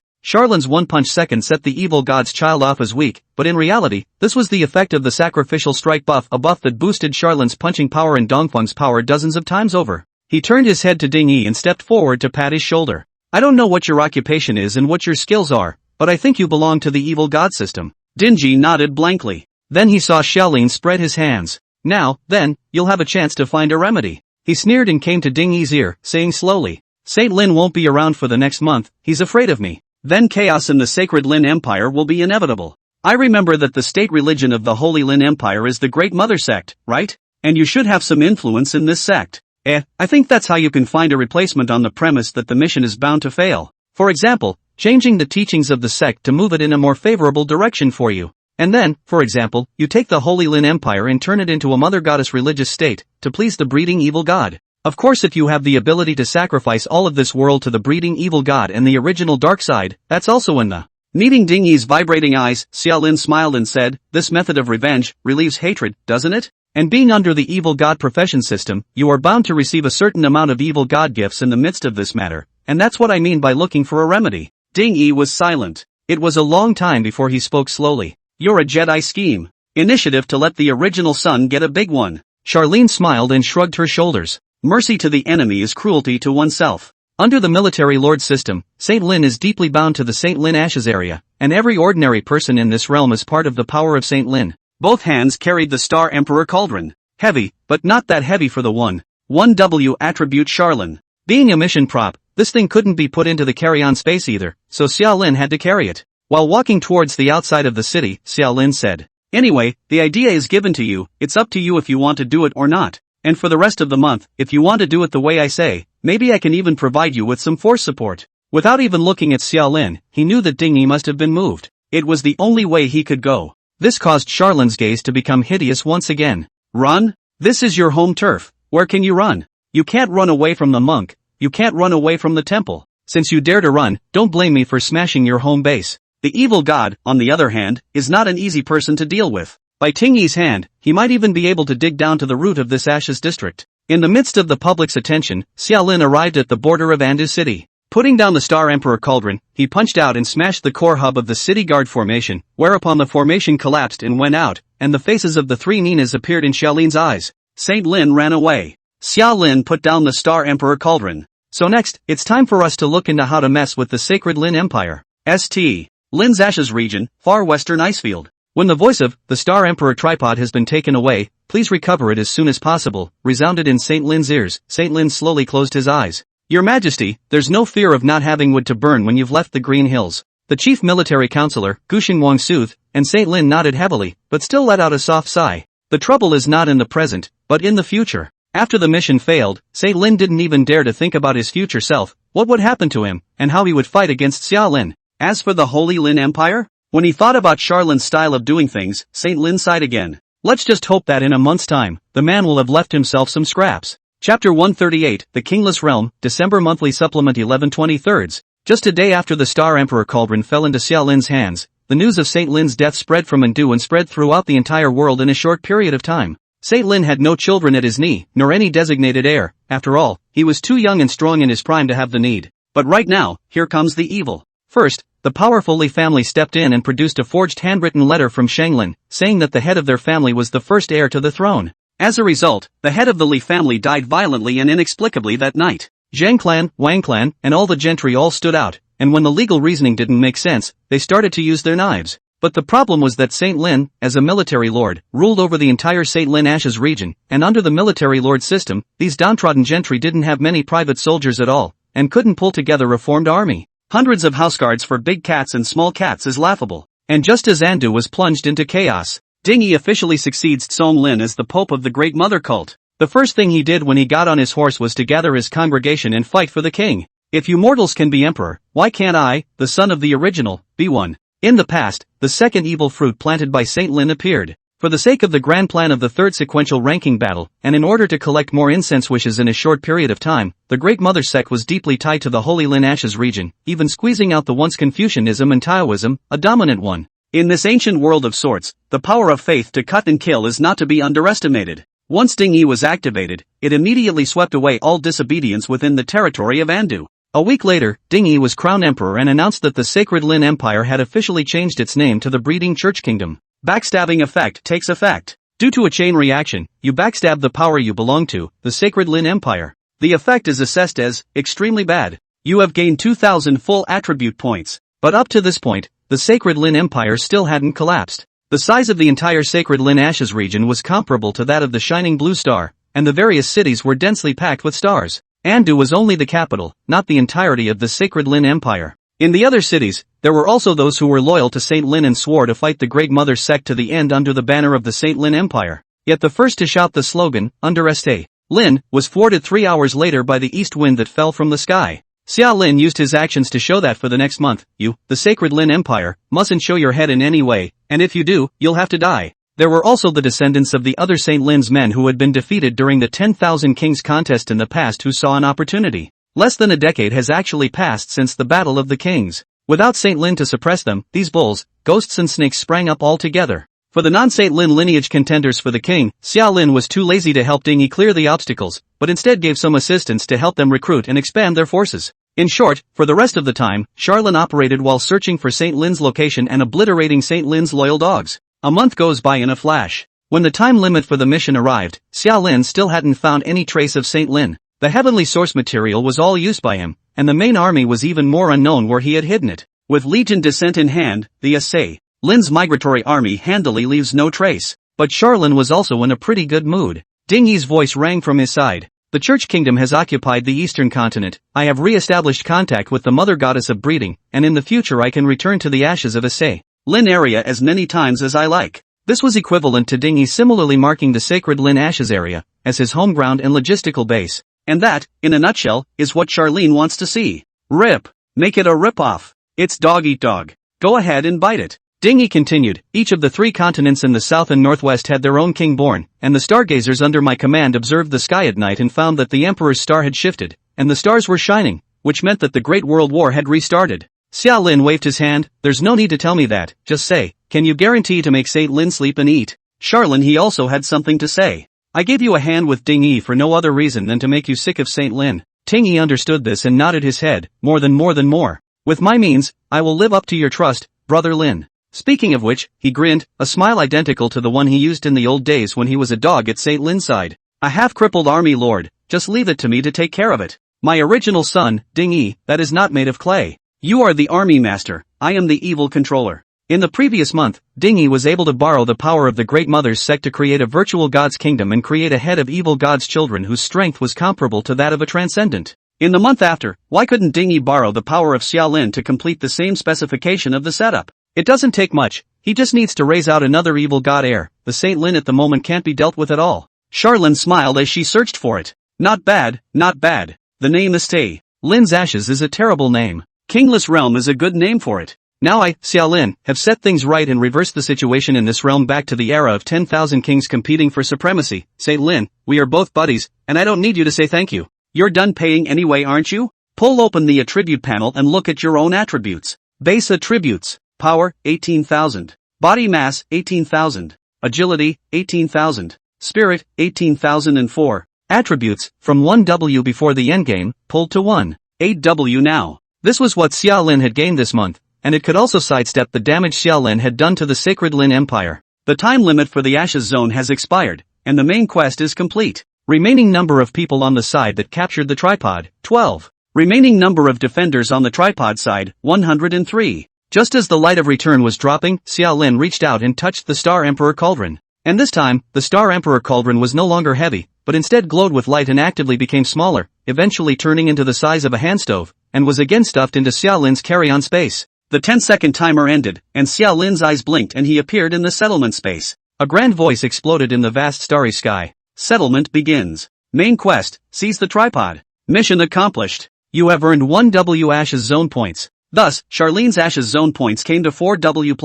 Xiaolin's one-punch second set the evil god's child off as weak, but in reality, this was the effect of the sacrificial strike buff, a buff that boosted Xiaolin's punching power and Dongfeng's power dozens of times over. He turned his head to Ding Yi and stepped forward to pat his shoulder. I don't know what your occupation is and what your skills are, but I think you belong to the evil god system. Dingy nodded blankly. Then he saw Xiaolin spread his hands. Now, then, you'll have a chance to find a remedy. He sneered and came to Ding Yi's ear, saying slowly, Saint Lin won't be around for the next month, he's afraid of me. Then chaos in the sacred Lin Empire will be inevitable. I remember that the state religion of the Holy Lin Empire is the Great Mother sect, right? And you should have some influence in this sect. I think that's how you can find a replacement on the premise that the mission is bound to fail. For example, changing the teachings of the sect to move it in a more favorable direction for you. And then, for example, you take the Holy Lin Empire and turn it into a mother goddess religious state, to please the breeding evil god. Of course, if you have the ability to sacrifice all of this world to the breeding evil god and the original dark side, that's also in the. Meeting Ding Yi's vibrating eyes, Xiaolin smiled and said, this method of revenge relieves hatred, doesn't it? And being under the evil god profession system, you are bound to receive a certain amount of evil god gifts in the midst of this matter, and that's what I mean by looking for a remedy. Ding Yi was silent. It was a long time before he spoke slowly. You're a Jedi scheme. Initiative to let the original son get a big one. Charlene smiled and shrugged her shoulders. Mercy to the enemy is cruelty to oneself. Under the military lord system, Saint Lin is deeply bound to the Saint Lin Ashes area, and every ordinary person in this realm is part of the power of Saint Lin. Both hands carried the Star Emperor Cauldron. Heavy, but not that heavy for the 1W attribute Charlene. Being a mission prop, this thing couldn't be put into the carry-on space either, so Xiao Lin had to carry it. While walking towards the outside of the city, Xiao Lin said, Anyway, the idea is given to you, it's up to you if you want to do it or not. And for the rest of the month, if you want to do it the way I say, maybe I can even provide you with some force support. Without even looking at Xiao Lin, he knew that Ding Yi must have been moved. It was the only way he could go. This caused Charlene's gaze to become hideous once again. Run? This is your home turf. Where can you run? You can't run away from the monk. You can't run away from the temple. Since you dare to run, don't blame me for smashing your home base. The evil god, on the other hand, is not an easy person to deal with. By Ting Yi's hand, he might even be able to dig down to the root of this Ashes district. In the midst of the public's attention, Xiao Lin arrived at the border of Andu City. Putting down the Star Emperor Cauldron, he punched out and smashed the core hub of the city guard formation, whereupon the formation collapsed and went out, and the faces of the three Ninas appeared in Xiaolin's eyes. Saint Lin ran away. Xiao Lin put down the Star Emperor Cauldron. So next, it's time for us to look into how to mess with the sacred Lin Empire. St. Lin's Ashes region, far western Icefield. When the voice of, the Star Emperor tripod has been taken away, please recover it as soon as possible, resounded in Saint Lin's ears. Saint Lin slowly closed his eyes. Your Majesty, there's no fear of not having wood to burn when you've left the Green Hills. The chief military counselor, Gu Xingwang soothed, and Saint Lin nodded heavily, but still let out a soft sigh. The trouble is not in the present, but in the future. After the mission failed, Saint Lin didn't even dare to think about his future self, what would happen to him, and how he would fight against Xiao Lin. As for the Holy Lin Empire? When he thought about Charlene's style of doing things, Saint Lin sighed again. Let's just hope that in a month's time, the man will have left himself some scraps. Chapter 138, The Kingless Realm, December Monthly Supplement 11/23. Just a day after the Star Emperor Cauldron fell into Xiao Lin's hands, the news of Saint Lin's death spread from Andu and spread throughout the entire world in a short period of time. Saint Lin had no children at his knee, nor any designated heir. After all, he was too young and strong in his prime to have the need. But right now, here comes the evil. First, the powerful Li family stepped in and produced a forged handwritten letter from Shanglin, saying that the head of their family was the first heir to the throne. As a result, the head of the Li family died violently and inexplicably that night. Zhang clan, Wang clan, and all the gentry all stood out, and when the legal reasoning didn't make sense, they started to use their knives. But the problem was that Saint Lin, as a military lord, ruled over the entire Saint Lin Ashes region, and under the military lord system, these downtrodden gentry didn't have many private soldiers at all, and couldn't pull together a formed army. Hundreds of houseguards for big cats and small cats is laughable. And just as Andu was plunged into chaos, Ding Yi officially succeeds Tsong Lin as the Pope of the Great Mother cult. The first thing he did when he got on his horse was to gather his congregation and fight for the king. If you mortals can be emperor, why can't I, the son of the original, be one? In the past, the second evil fruit planted by Saint Lin appeared. For the sake of the grand plan of the third sequential ranking battle, and in order to collect more incense wishes in a short period of time, the Great Mother sect was deeply tied to the Holy Lin Ashes region, even squeezing out the once Confucianism and Taoism, a dominant one. In this ancient world of sorts, the power of faith to cut and kill is not to be underestimated. Once Ding Yi was activated, it immediately swept away all disobedience within the territory of Andu. A week later, Ding Yi was crowned emperor and announced that the Sacred Lin Empire had officially changed its name to the Breeding Church Kingdom. Backstabbing effect takes effect. Due to a chain reaction, you backstab the power you belong to, the Sacred Lin Empire. The effect is assessed as extremely bad. You have gained 2,000 full attribute points. But up to this point, the Sacred Lin Empire still hadn't collapsed. The size of the entire Sacred Lin Ashes region was comparable to that of the Shining Blue Star, and the various cities were densely packed with stars. Andu was only the capital, not the entirety of the Sacred Lin Empire. In the other cities, there were also those who were loyal to Saint Lin and swore to fight the Great Mother sect to the end under the banner of the Saint Lin Empire. Yet the first to shout the slogan, under St. Lin, was thwarted 3 hours later by the east wind that fell from the sky. Xia Lin used his actions to show that for the next month, you, the Sacred Lin Empire, mustn't show your head in any way, and if you do, you'll have to die. There were also the descendants of the other Saint Lin's men who had been defeated during the 10,000 Kings contest in the past who saw an opportunity. Less than a decade has actually passed since the Battle of the Kings. Without Saint Lin to suppress them, these bulls, ghosts and snakes sprang up all together. For the non-Saint Lin lineage contenders for the king, Xia Lin was too lazy to help Ding Yi clear the obstacles, but instead gave some assistance to help them recruit and expand their forces. In short, for the rest of the time, Charlin operated while searching for Saint Lin's location and obliterating Saint Lin's loyal dogs. A month goes by in a flash. When the time limit for the mission arrived, Xia Lin still hadn't found any trace of Saint Lin. The heavenly source material was all used by him, and the main army was even more unknown where he had hidden it. With Legion descent in hand, the St. Lin's migratory army handily leaves no trace. But Charlin was also in a pretty good mood. Ding Yi's voice rang from his side. The Church Kingdom has occupied the eastern continent. I have re-established contact with the mother goddess of breeding, and in the future I can return to the ashes of St. Lin area as many times as I like. This was equivalent to Ding Yi similarly marking the Sacred Lin Ashes area as his home ground and logistical base. And that, in a nutshell, is what Charlene wants to see. Rip. Make it a rip-off. It's dog eat dog. Go ahead and bite it. Ding Yi continued, each of the 3 continents in the south and northwest had their own king born, and the stargazers under my command observed the sky at night and found that the Emperor's star had shifted, and the stars were shining, which meant that the Great World War had restarted. Xia Lin waved his hand, there's no need to tell me that, just say, can you guarantee to make Saint Lin sleep and eat? Charlin he also had something to say. I gave you a hand with Ding Yi for no other reason than to make you sick of Saint Lin. Ding Yi understood this and nodded his head, more. With my means, I will live up to your trust, brother Lin. Speaking of which, he grinned, a smile identical to the one he used in the old days when he was a dog at Saint Lin's side. A half-crippled army lord, just leave it to me to take care of it. My original son, Ding Yi, that is not made of clay. You are the army master, I am the evil controller. In the previous month, Ding Yi was able to borrow the power of the Great Mother's sect to create a virtual god's kingdom and create a head of evil god's children whose strength was comparable to that of a transcendent. In the month after, why couldn't Ding Yi borrow the power of Xia Lin to complete the same specification of the setup? It doesn't take much, he just needs to raise out another evil god heir. The Saint Lin at the moment can't be dealt with at all. Charlin smiled as she searched for it. Not bad, not bad. The name St. Lin's Ashes is a terrible name. Kingless Realm is a good name for it. Now I, Xia Lin, have set things right and reversed the situation in this realm back to the era of 10,000 kings competing for supremacy. Saint Lin, we are both buddies, and I don't need you to say thank you. You're done paying anyway, aren't you? Pull open the attribute panel and look at your own attributes. Base attributes. Power, 18,000. Body mass, 18,000. Agility, 18,000. Spirit, 18,004. Attributes, from 1W before the endgame, pulled to 8W now. This was what Xia Lin had gained this month, and it could also sidestep the damage Xia Lin had done to the Sacred Lin Empire. The time limit for the Ashes Zone has expired, and the main quest is complete. Remaining number of people on the side that captured the tripod, 12. Remaining number of defenders on the tripod side, 103. Just as the light of return was dropping, Xia Lin reached out and touched the Star Emperor Cauldron. And this time, the Star Emperor Cauldron was no longer heavy, but instead glowed with light and actively became smaller, eventually turning into the size of a hand stove, and was again stuffed into Xia Lin's carry-on space. The 10-second timer ended, and Xia Lin's eyes blinked and he appeared in the settlement space. A grand voice exploded in the vast starry sky. Settlement begins. Main quest, seize the tripod. Mission accomplished. You have earned 1 W Ashes Zone points. Thus, Charlene's Ashes Zone points came to 4 W+.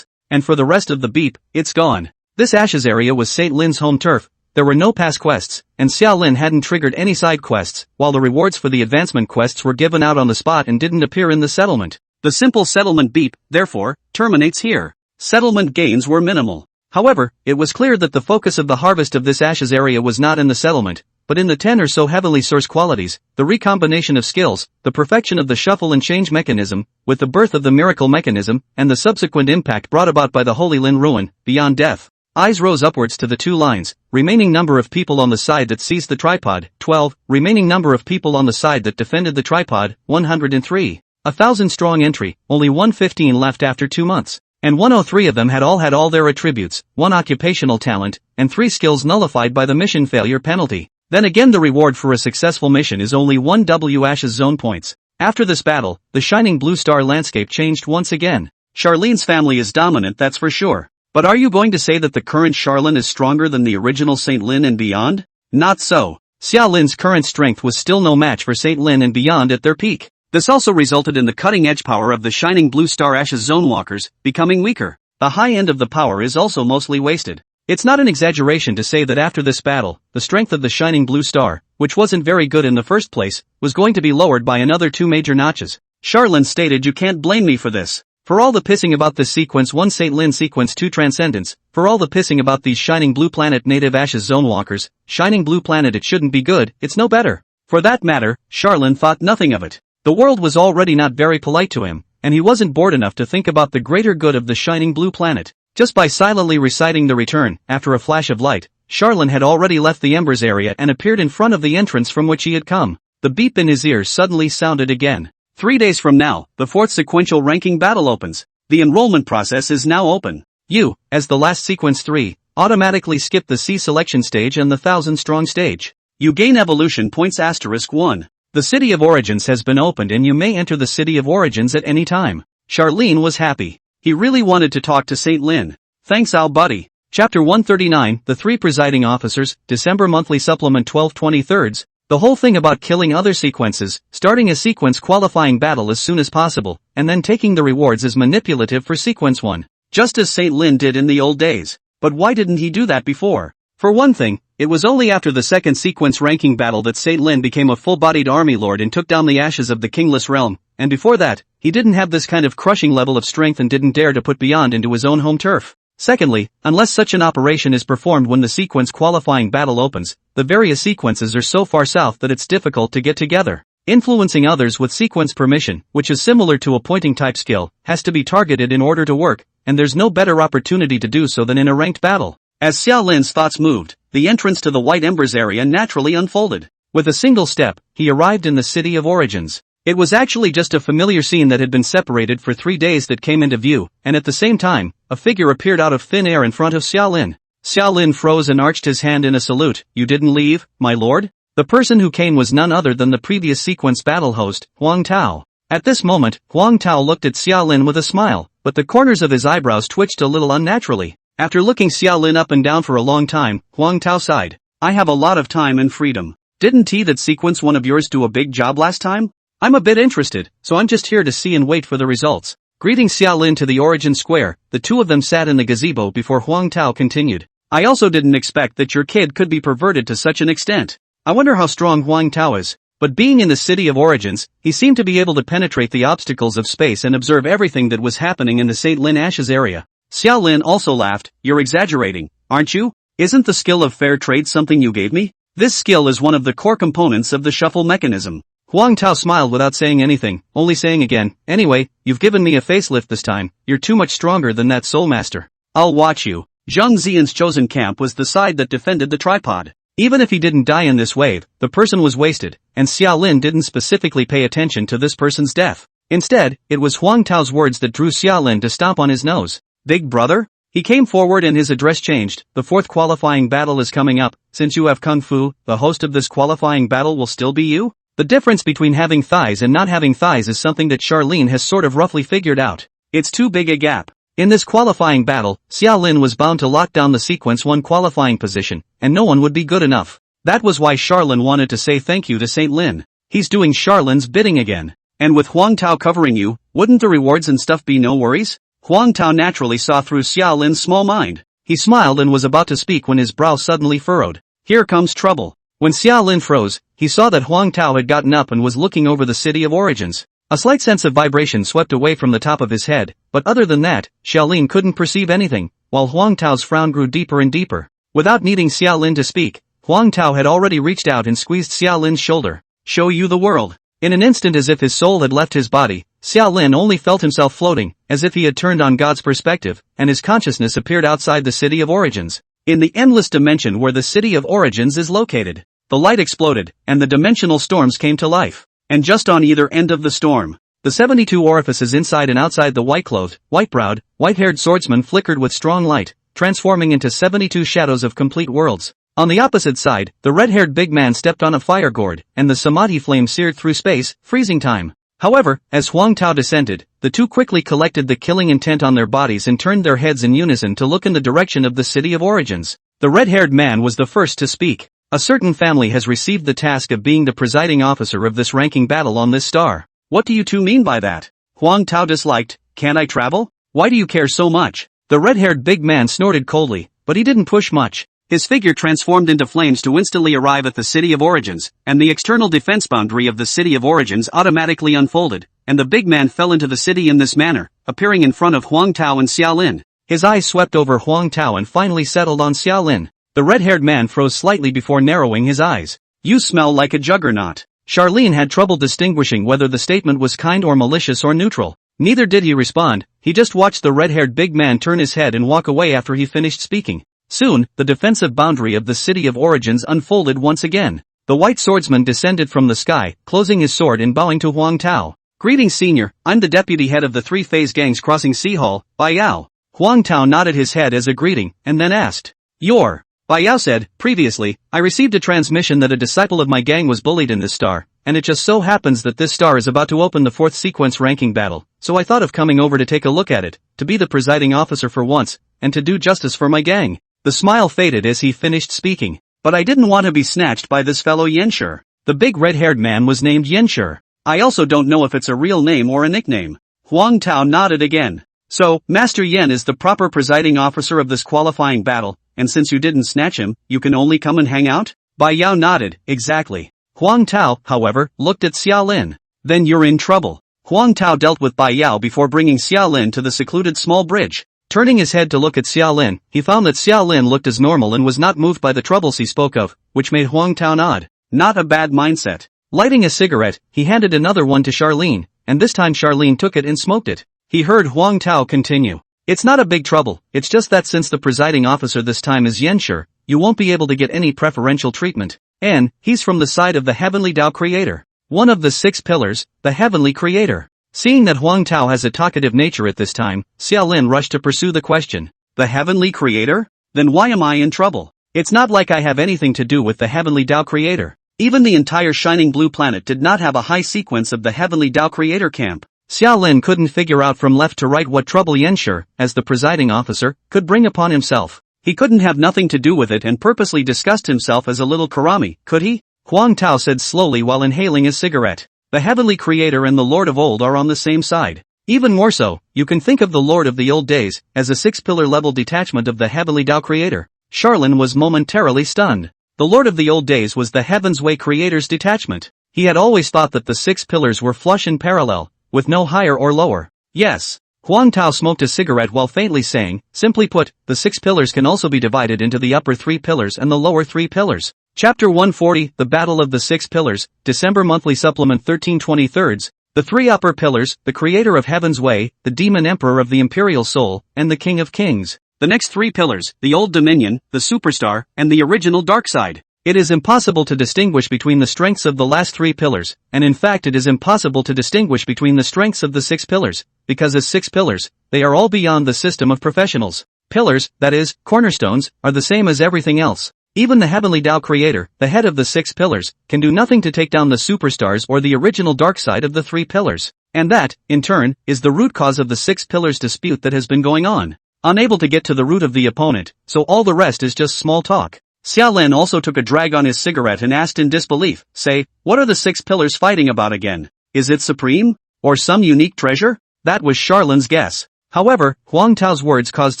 And for the rest of the beep, it's gone. This Ashes area was St. Lin's home turf. There were no past quests, and Xiao Lin hadn't triggered any side quests, while the rewards for the advancement quests were given out on the spot and didn't appear in the settlement. The simple settlement beep, therefore, terminates here. Settlement gains were minimal. However, it was clear that the focus of the harvest of this Ashes area was not in the settlement, but in the 10 or so heavenly source qualities, the recombination of skills, the perfection of the shuffle and change mechanism, with the birth of the miracle mechanism, and the subsequent impact brought about by the Holy Lin ruin, beyond death. Eyes rose upwards to the 2 lines, remaining number of people on the side that seized the tripod, 12, remaining number of people on the side that defended the tripod, 103. 1,000 strong entry, only 115 left after 2 months. And 103 of them had all their attributes, 1 occupational talent, and 3 skills nullified by the mission failure penalty. Then again the reward for a successful mission is only 1 W Ashes Zone points. After this battle, the shining blue star landscape changed once again. Charlene's family is dominant, that's for sure. But are you going to say that the current Charlene is stronger than the original St. Lin and beyond? Not so. Xiao Lin's current strength was still no match for St. Lin and beyond at their peak. This also resulted in the cutting-edge power of the shining blue star Ashes Zone walkers becoming weaker. The high end of the power is also mostly wasted. It's not an exaggeration to say that after this battle, the strength of the shining blue star, which wasn't very good in the first place, was going to be lowered by another 2 major notches. Charlene stated, "You can't blame me for this. For all the pissing about this sequence 1 St. Lin sequence 2 Transcendence, for all the pissing about these shining blue planet native Ashes Zone walkers, shining blue planet it shouldn't be good, it's no better." For that matter, Charlene thought nothing of it. The world was already not very polite to him, and he wasn't bored enough to think about the greater good of the shining blue planet. Just by silently reciting the return, after a flash of light, Charlene had already left the embers area and appeared in front of the entrance from which he had come. The beep in his ears suddenly sounded again. 3 days from now, the 4th sequential ranking battle opens. The enrollment process is now open. You, as the last sequence 3, automatically skip the C selection stage and the 1,000-strong stage. You gain evolution points *1. The City of Origins has been opened and you may enter the City of Origins at any time. Charlene was happy. He really wanted to talk to St. Lin. Thanks, Al buddy. Chapter 139, The 3 Presiding Officers, December Monthly Supplement 12/23. The whole thing about killing other sequences, starting a sequence qualifying battle as soon as possible, and then taking the rewards is manipulative for sequence 1. Just as St. Lin did in the old days. But why didn't he do that before? For one thing, it was only after the 2nd sequence ranking battle that St. Lin became a full-bodied army lord and took down the ashes of the kingless realm, and before that, he didn't have this kind of crushing level of strength and didn't dare to put Beyond into his own home turf. Secondly, unless such an operation is performed when the sequence qualifying battle opens, the various sequences are so far south that it's difficult to get together. Influencing others with sequence permission, which is similar to a pointing type skill, has to be targeted in order to work, and there's no better opportunity to do so than in a ranked battle. As Xiao Lin's thoughts moved, the entrance to the White Embers area naturally unfolded. With a single step, he arrived in the City of Origins. It was actually just a familiar scene that had been separated for 3 days that came into view, and at the same time, a figure appeared out of thin air in front of Xiao Lin. Xiao Lin froze and arched his hand in a salute. "You didn't leave, my lord?" The person who came was none other than the previous sequence battle host, Huang Tao. At this moment, Huang Tao looked at Xiao Lin with a smile, but the corners of his eyebrows twitched a little unnaturally. After looking Xiao Lin up and down for a long time, Huang Tao sighed. "I have a lot of time and freedom. Didn't that sequence one of yours do a big job last time? I'm a bit interested, so I'm just here to see and wait for the results." Greeting Xiao Lin to the Origin Square, the two of them sat in the gazebo before Huang Tao continued. "I also didn't expect that your kid could be perverted to such an extent. I wonder how strong Huang Tao is. But being in the City of Origins, he seemed to be able to penetrate the obstacles of space and observe everything that was happening in the St. Lin Ashes area." Xiao Lin also laughed. "You're exaggerating, aren't you? Isn't the skill of fair trade something you gave me? This skill is one of the core components of the shuffle mechanism." Huang Tao smiled without saying anything, only saying again, "Anyway, you've given me a facelift this time. You're too much stronger than that Soul Master." "I'll watch you." Zhang Ziyan's chosen camp was the side that defended the tripod. Even if he didn't die in this wave, the person was wasted, and Xiao Lin didn't specifically pay attention to this person's death. Instead, it was Huang Tao's words that drew Xiao Lin to stomp on his nose. "Big brother?" He came forward and his address changed. "The 4th qualifying battle is coming up. Since you have Kung Fu, the host of this qualifying battle will still be you?" The difference between having thighs and not having thighs is something that Charlene has sort of roughly figured out. It's too big a gap. In this qualifying battle, Xiao Lin was bound to lock down the sequence 1 qualifying position, and no one would be good enough. That was why Charlene wanted to say thank you to Saint Lin. He's doing Charlene's bidding again. And with Huang Tao covering you, wouldn't the rewards and stuff be no worries? Huang Tao naturally saw through Xiao Lin's small mind. He smiled and was about to speak when his brow suddenly furrowed. Here comes trouble. When Xiao Lin froze, he saw that Huang Tao had gotten up and was looking over the city of origins. A slight sense of vibration swept away from the top of his head, but other than that, Xiao Lin couldn't perceive anything, while Huang Tao's frown grew deeper and deeper. Without needing Xiao Lin to speak, Huang Tao had already reached out and squeezed Xiao Lin's shoulder. Show you the world. In an instant, as if his soul had left his body, Xiao Lin only felt himself floating, as if he had turned on God's perspective, and his consciousness appeared outside the city of origins. In the endless dimension where the city of origins is located, the light exploded, and the dimensional storms came to life. And just on either end of the storm, the 72 orifices inside and outside the white-clothed, white-browed, white-haired swordsman flickered with strong light, transforming into 72 shadows of complete worlds. On the opposite side, the red-haired big man stepped on a fire gourd, and the samadhi flame seared through space, freezing time. However, as Huang Tao descended, the two quickly collected the killing intent on their bodies and turned their heads in unison to look in the direction of the city of origins. The red-haired man was the first to speak. A certain family has received the task of being the presiding officer of this ranking battle on this star. What do you two mean by that? Huang Tao disliked. Can't I travel? Why do you care so much? The red-haired big man snorted coldly, but he didn't push much. His figure transformed into flames to instantly arrive at the city of origins, and the external defense boundary of the city of origins automatically unfolded, and the big man fell into the city in this manner, appearing in front of Huang Tao and Xiao Lin. His eyes swept over Huang Tao and finally settled on Xiao Lin. The red-haired man froze slightly before narrowing his eyes. You smell like a juggernaut. Charlene had trouble distinguishing whether the statement was kind or malicious or neutral. Neither did he respond, he just watched the red-haired big man turn his head and walk away after he finished speaking. Soon, the defensive boundary of the city of origins unfolded once again. The white swordsman descended from the sky, closing his sword and bowing to Huang Tao. Greetings, senior, I'm the deputy head of the three-phase gangs crossing Sea Hall, Bai Yao. Huang Tao nodded his head as a greeting, and then asked, "You're?" Bai Yao said, "Previously, I received a transmission that a disciple of my gang was bullied in this star, and it just so happens that this star is about to open the 4th sequence ranking battle, so I thought of coming over to take a look at it, to be the presiding officer for once, and to do justice for my gang." The smile faded as he finished speaking. But I didn't want to be snatched by this fellow Yenshur. The big red-haired man was named Yenshur. I also don't know if it's a real name or a nickname. Huang Tao nodded again. So, Master Yen is the proper presiding officer of this qualifying battle, and since you didn't snatch him, you can only come and hang out? Bai Yao nodded, exactly. Huang Tao, however, looked at Xiao Lin. Then you're in trouble. Huang Tao dealt with Bai Yao before bringing Xiao Lin to the secluded small bridge. Turning his head to look at Xiao Lin, he found that Xiao Lin looked as normal and was not moved by the troubles he spoke of, which made Huang Tao nod. Not a bad mindset. Lighting a cigarette, he handed another one to Charlene, and this time Charlene took it and smoked it. He heard Huang Tao continue. It's not a big trouble, it's just that since the presiding officer this time is Yenshur, you won't be able to get any preferential treatment. And, he's from the side of the Heavenly Tao Creator. One of the 6 pillars, the Heavenly Creator. Seeing that Huang Tao has a talkative nature at this time, Xiao Lin rushed to pursue the question. The Heavenly Creator? Then why am I in trouble? It's not like I have anything to do with the Heavenly Tao Creator. Even the entire shining blue planet did not have a high sequence of the Heavenly Tao Creator camp. Xiao Lin couldn't figure out from left to right what trouble Yenshur, as the presiding officer, could bring upon himself. He couldn't have nothing to do with it and purposely disguised himself as a little karami, could he? Huang Tao said slowly while inhaling his cigarette. The Heavenly Creator and the Lord of Old are on the same side. Even more so, you can think of the Lord of the Old Days as a 6-pillar level detachment of the Heavenly Tao Creator. Charlene was momentarily stunned. The Lord of the Old Days was the Heaven's Way Creator's detachment. He had always thought that the 6 pillars were flush and parallel, with no higher or lower. Yes. Huang Tao smoked a cigarette while faintly saying, simply put, the 6 pillars can also be divided into the upper 3 pillars and the lower 3 pillars. Chapter 140, The Battle of the 6 Pillars, December Monthly Supplement 13/23. The 3 upper pillars, the Creator of Heaven's Way, the Demon Emperor of the Imperial Soul, and the King of Kings. The next 3 pillars, the Old Dominion, the Superstar, and the Original Dark Side. It is impossible to distinguish between the strengths of the last 3 pillars, and in fact it is impossible to distinguish between the strengths of the 6 pillars, because as 6 pillars, they are all beyond the system of professionals. Pillars, that is, cornerstones, are the same as everything else. Even the Heavenly Tao Creator, the head of the 6 pillars, can do nothing to take down the superstars or the original dark side of the 3 pillars. And that, in turn, is the root cause of the 6 pillars dispute that has been going on. Unable to get to the root of the opponent, so all the rest is just small talk. Xiaolin also took a drag on his cigarette and asked in disbelief, say, what are the 6 pillars fighting about again? Is it supreme? Or some unique treasure? That was Charlin's guess. However, Huang Tao's words caused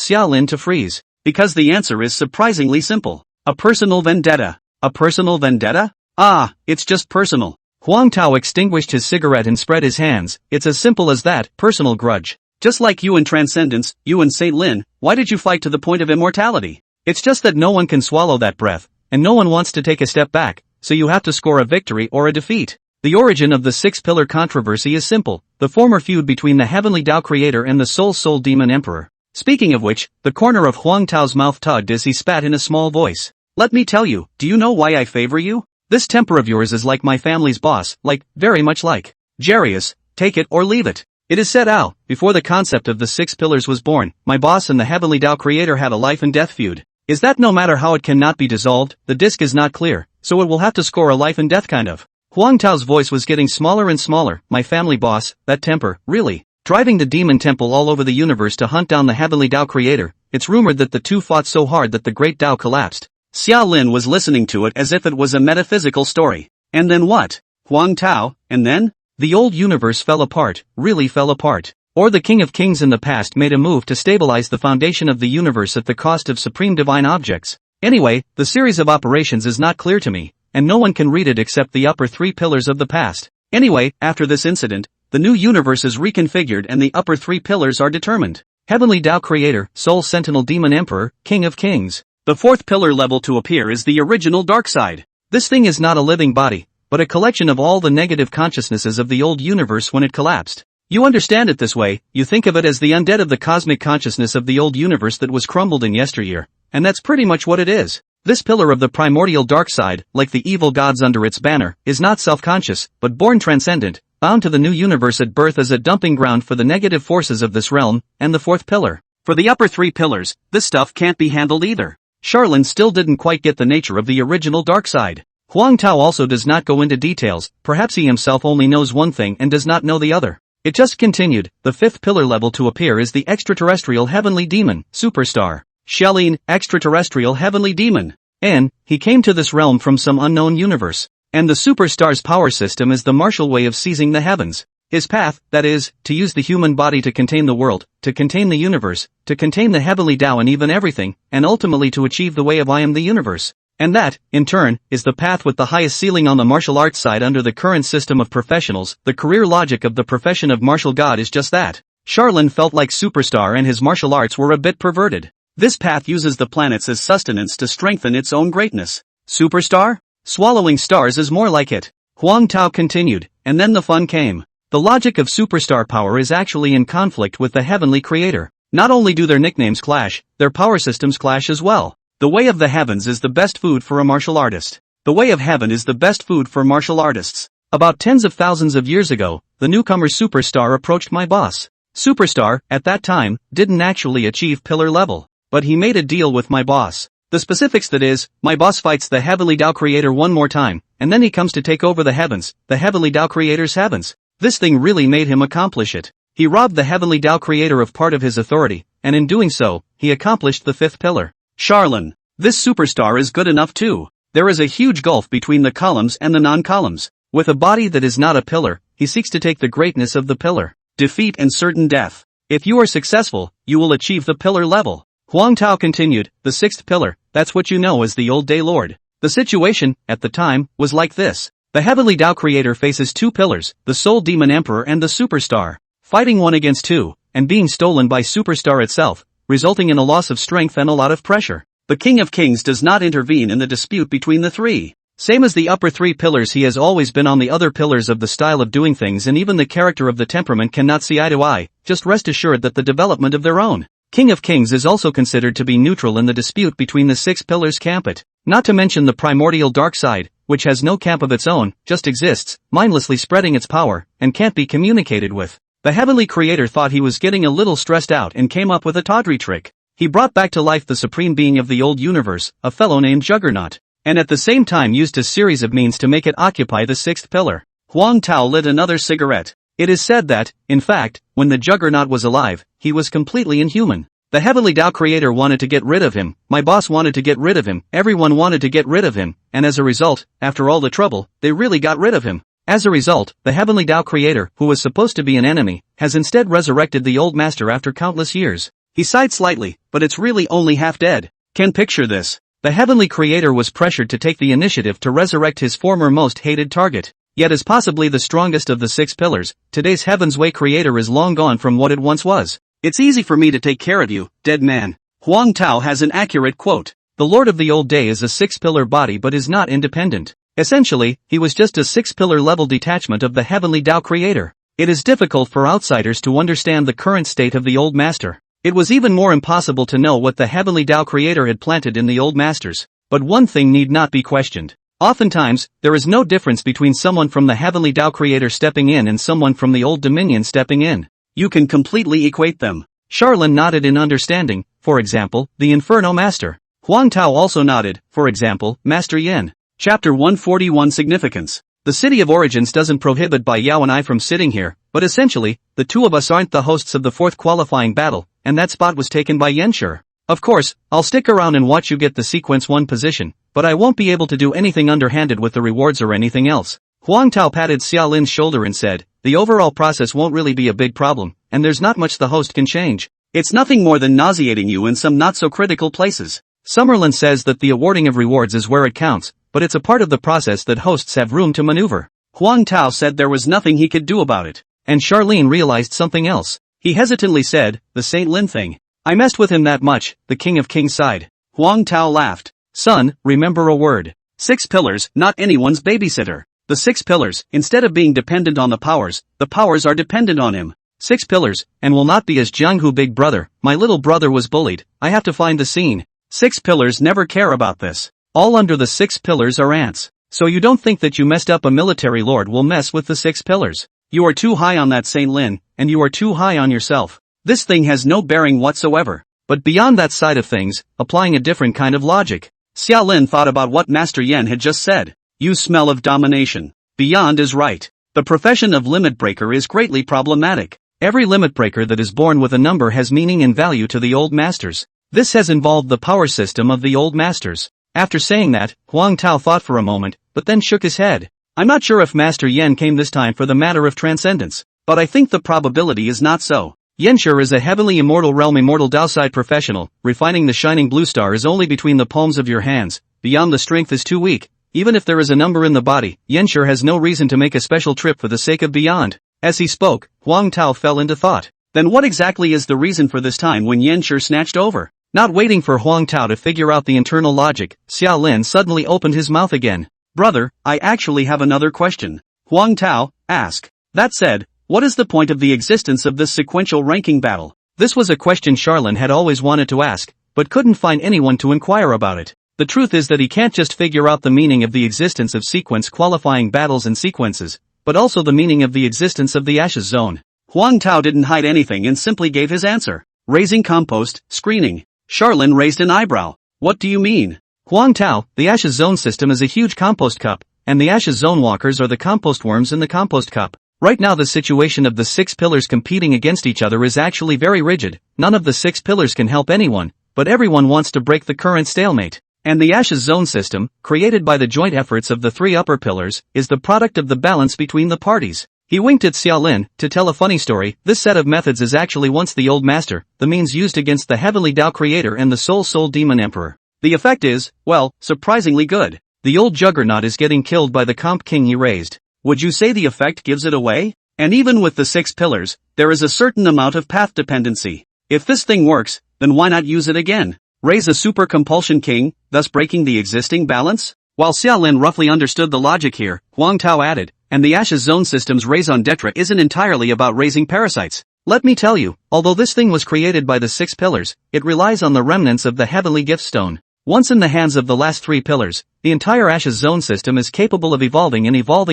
Xiaolin to freeze, because the answer is surprisingly simple. A personal vendetta. A personal vendetta? Ah, it's just personal. Huang Tao extinguished his cigarette and spread his hands. It's as simple as that, personal grudge. Just like you in Transcendence, you and Saint Lin, why did you fight to the point of immortality? It's just that no one can swallow that breath, and no one wants to take a step back, so you have to score a victory or a defeat. The origin of the 6-pillar controversy is simple, the former feud between the Heavenly Tao Creator and the Soul Demon Emperor. Speaking of which, the corner of Huang Tao's mouth tugged as he spat in a small voice. Let me tell you, do you know why I favor you? This temper of yours is like my family's boss, very much like. Jarius, take it or leave it. It is said before the concept of the 6 pillars was born, my boss and the Heavenly Tao Creator had a life and death feud. Is that no matter how it cannot be dissolved, the disc is not clear, so it will have to score a life and death kind of. Huang Tao's voice was getting smaller and smaller, my family boss, that temper, really. Driving the demon temple all over the universe to hunt down the Heavenly Tao Creator, it's rumored that the two fought so hard that the Great Tao collapsed. Xiaolin was listening to it as if it was a metaphysical story. And then what? Huang Tao, and then? The old universe fell apart, really fell apart. Or the King of Kings in the past made a move to stabilize the foundation of the universe at the cost of supreme divine objects. Anyway, the series of operations is not clear to me, and no one can read it except the upper 3 pillars of the past. Anyway, after this incident, the new universe is reconfigured and the upper 3 pillars are determined. Heavenly Tao Creator, Soul Sentinel Demon Emperor, King of Kings. The 4th pillar level to appear is the original dark side. This thing is not a living body, but a collection of all the negative consciousnesses of the old universe when it collapsed. You understand it this way, you think of it as the undead of the cosmic consciousness of the old universe that was crumbled in yesteryear, and that's pretty much what it is. This pillar of the primordial dark side, like the evil gods under its banner, is not self-conscious, but born transcendent, bound to the new universe at birth as a dumping ground for the negative forces of this realm, and the 4th pillar. For the upper 3 pillars, this stuff can't be handled either. Charlin still didn't quite get the nature of the original dark side. Huang Tao also does not go into details, perhaps he himself only knows one thing and does not know the other. It just continued, the 5th pillar level to appear is the extraterrestrial heavenly demon, superstar. Xiaolin, extraterrestrial heavenly demon. And, he came to this realm from some unknown universe. And the superstar's power system is the martial way of seizing the heavens. His path, that is, to use the human body to contain the world, to contain the universe, to contain the heavenly Tao and even everything, and ultimately to achieve the way of I am the universe. And that, in turn, is the path with the highest ceiling on the martial arts side under the current system of professionals. The career logic of the profession of martial god is just that. Charlin felt like Superstar and his martial arts were a bit perverted. This path uses the planets as sustenance to strengthen its own greatness. Superstar? Swallowing stars is more like it. Huang Tao continued, and then the fun came. The logic of superstar power is actually in conflict with the heavenly creator. Not only do their nicknames clash, their power systems clash as well. The way of the heavens is the best food for a martial artist. The way of heaven is the best food for martial artists. About tens of thousands of years ago, the newcomer Superstar approached my boss. Superstar, at that time, didn't actually achieve pillar level, but he made a deal with my boss. The specifics, that is, my boss fights the Heavenly Tao Creator one more time, and then he comes to take over the heavens, the Heavenly Tao Creator's heavens. This thing really made him accomplish it. He robbed the Heavenly Tao Creator of part of his authority, and in doing so, he accomplished the 5th pillar. Charlin, this superstar is good enough too. There is a huge gulf between the columns and the non-columns. With a body that is not a pillar, he seeks to take the greatness of the pillar. Defeat and certain death. If you are successful, you will achieve the pillar level. Huang Tao continued, the 6th pillar, that's what you know as the Old Day Lord. The situation, at the time, was like this. The Heavenly Tao Creator faces 2 pillars, the Soul Demon Emperor and the Superstar, fighting 1 against 2, and being stolen by Superstar itself, resulting in a loss of strength and a lot of pressure. The King of Kings does not intervene in the dispute between the 3. Same as the upper 3 pillars, he has always been on the other pillars of the style of doing things, and even the character of the temperament cannot see eye to eye. Just rest assured that the development of their own King of Kings is also considered to be neutral in the dispute between the 6 pillars camp it. Not to mention the primordial dark side, which has no camp of its own, just exists, mindlessly spreading its power, and can't be communicated with. The Heavenly Creator thought he was getting a little stressed out and came up with a tawdry trick. He brought back to life the supreme being of the old universe, a fellow named Juggernaut, and at the same time used a series of means to make it occupy the 6th pillar. Huang Tao lit another cigarette. It is said that, in fact, when the Juggernaut was alive, he was completely inhuman. The Heavenly Tao creator wanted to get rid of him, my boss wanted to get rid of him, everyone wanted to get rid of him, and as a result, after all the trouble, they really got rid of him. As a result, the Heavenly Tao creator, who was supposed to be an enemy, has instead resurrected the old master after countless years. He sighed slightly, but it's really only half dead. Can picture this. The Heavenly Creator was pressured to take the initiative to resurrect his former most hated target. Yet as possibly the strongest of the 6 pillars, today's Heaven's Way creator is long gone from what it once was. It's easy for me to take care of you, dead man. Huang Tao has an accurate quote. The Lord of the Old Day is a 6-pillar body but is not independent. Essentially, he was just a 6-pillar level detachment of the Heavenly Tao creator. It is difficult for outsiders to understand the current state of the old master. It was even more impossible to know what the Heavenly Tao creator had planted in the old masters. But one thing need not be questioned. Oftentimes, there is no difference between someone from the Heavenly Tao creator stepping in and someone from the old dominion stepping in. You can completely equate them. Charlene nodded in understanding, for example, the Inferno Master. Huang Tao also nodded, for example, Master Yin. Chapter 141 Significance. The City of Origins doesn't prohibit Bai Yao and I from sitting here, but essentially, the two of us aren't the hosts of the 4th qualifying battle, and that spot was taken by Yenshur. Of course, I'll stick around and watch you get the sequence 1 position, but I won't be able to do anything underhanded with the rewards or anything else. Huang Tao patted Xia Lin's shoulder and said, the overall process won't really be a big problem, and there's not much the host can change. It's nothing more than nauseating you in some not-so-critical places. Summerlin says that the awarding of rewards is where it counts, but it's a part of the process that hosts have room to maneuver. Huang Tao said there was nothing he could do about it. And Charlene realized something else. He hesitantly said, the Saint Lin thing. I messed with him that much, the King of Kings sighed. Huang Tao laughed. Son, remember a word. 6 pillars, not anyone's babysitter. The 6 pillars, instead of being dependent on the powers are dependent on him. 6 pillars, and will not be as Jianghu big brother, my little brother was bullied, I have to find the scene. 6 pillars never care about this. All under the 6 pillars are ants. So you don't think that you messed up a military lord will mess with the 6 pillars. You are too high on that Saint Lin, and you are too high on yourself. This thing has no bearing whatsoever. But beyond that side of things, applying a different kind of logic. Xia Lin thought about what Master Yen had just said. You smell of domination. Beyond is right. The profession of limit breaker is greatly problematic. Every limit breaker that is born with a number has meaning and value to the old masters. This has involved the power system of the old masters. After saying that, Huang Tao thought for a moment, but then shook his head. I'm not sure if Master Yen came this time for the matter of transcendence, but I think the probability is not so. Yenshur is a heavenly immortal realm immortal Daoside professional, refining the shining blue star is only between the palms of your hands, beyond the strength is too weak. Even if there is a number in the body, Yenshur has no reason to make a special trip for the sake of beyond. As he spoke, Huang Tao fell into thought. Then what exactly is the reason for this time when Yenshur snatched over? Not waiting for Huang Tao to figure out the internal logic, Xia Lin suddenly opened his mouth again. Brother, I actually have another question. Huang Tao, ask. That said, what is the point of the existence of this sequential ranking battle? This was a question Charlene had always wanted to ask, but couldn't find anyone to inquire about it. The truth is that he can't just figure out the meaning of the existence of sequence qualifying battles and sequences, but also the meaning of the existence of the Ashes Zone. Huang Tao didn't hide anything and simply gave his answer. Raising compost, screening. Charlene raised an eyebrow. What do you mean? Huang Tao, the Ashes Zone system is a huge compost cup, and the Ashes Zone walkers are the compost worms in the compost cup. Right now the situation of the 6 pillars competing against each other is actually very rigid. None of the 6 pillars can help anyone, but everyone wants to break the current stalemate. And the Ashes Zone system, created by the joint efforts of the 3 upper pillars, is the product of the balance between the parties. He winked at Xia Lin. To tell a funny story, this set of methods is actually once the old master, the means used against the Heavenly Tao creator and the Soul Demon Emperor. The effect is, well, surprisingly good. The old Juggernaut is getting killed by the Comp King he raised. Would you say the effect gives it away? And even with the 6 pillars, there is a certain amount of path dependency. If this thing works, then why not use it again? Raise a super compulsion king, thus breaking the existing balance? While Xia Lin roughly understood the logic here, Huang Tao added, and the Ashes Zone system's raison d'etre isn't entirely about raising parasites. Let me tell you, although this thing was created by the 6 pillars, it relies on the remnants of the Heavenly Gift Stone. Once in the hands of the last 3 pillars, the entire Ashes Zone system is capable of evolving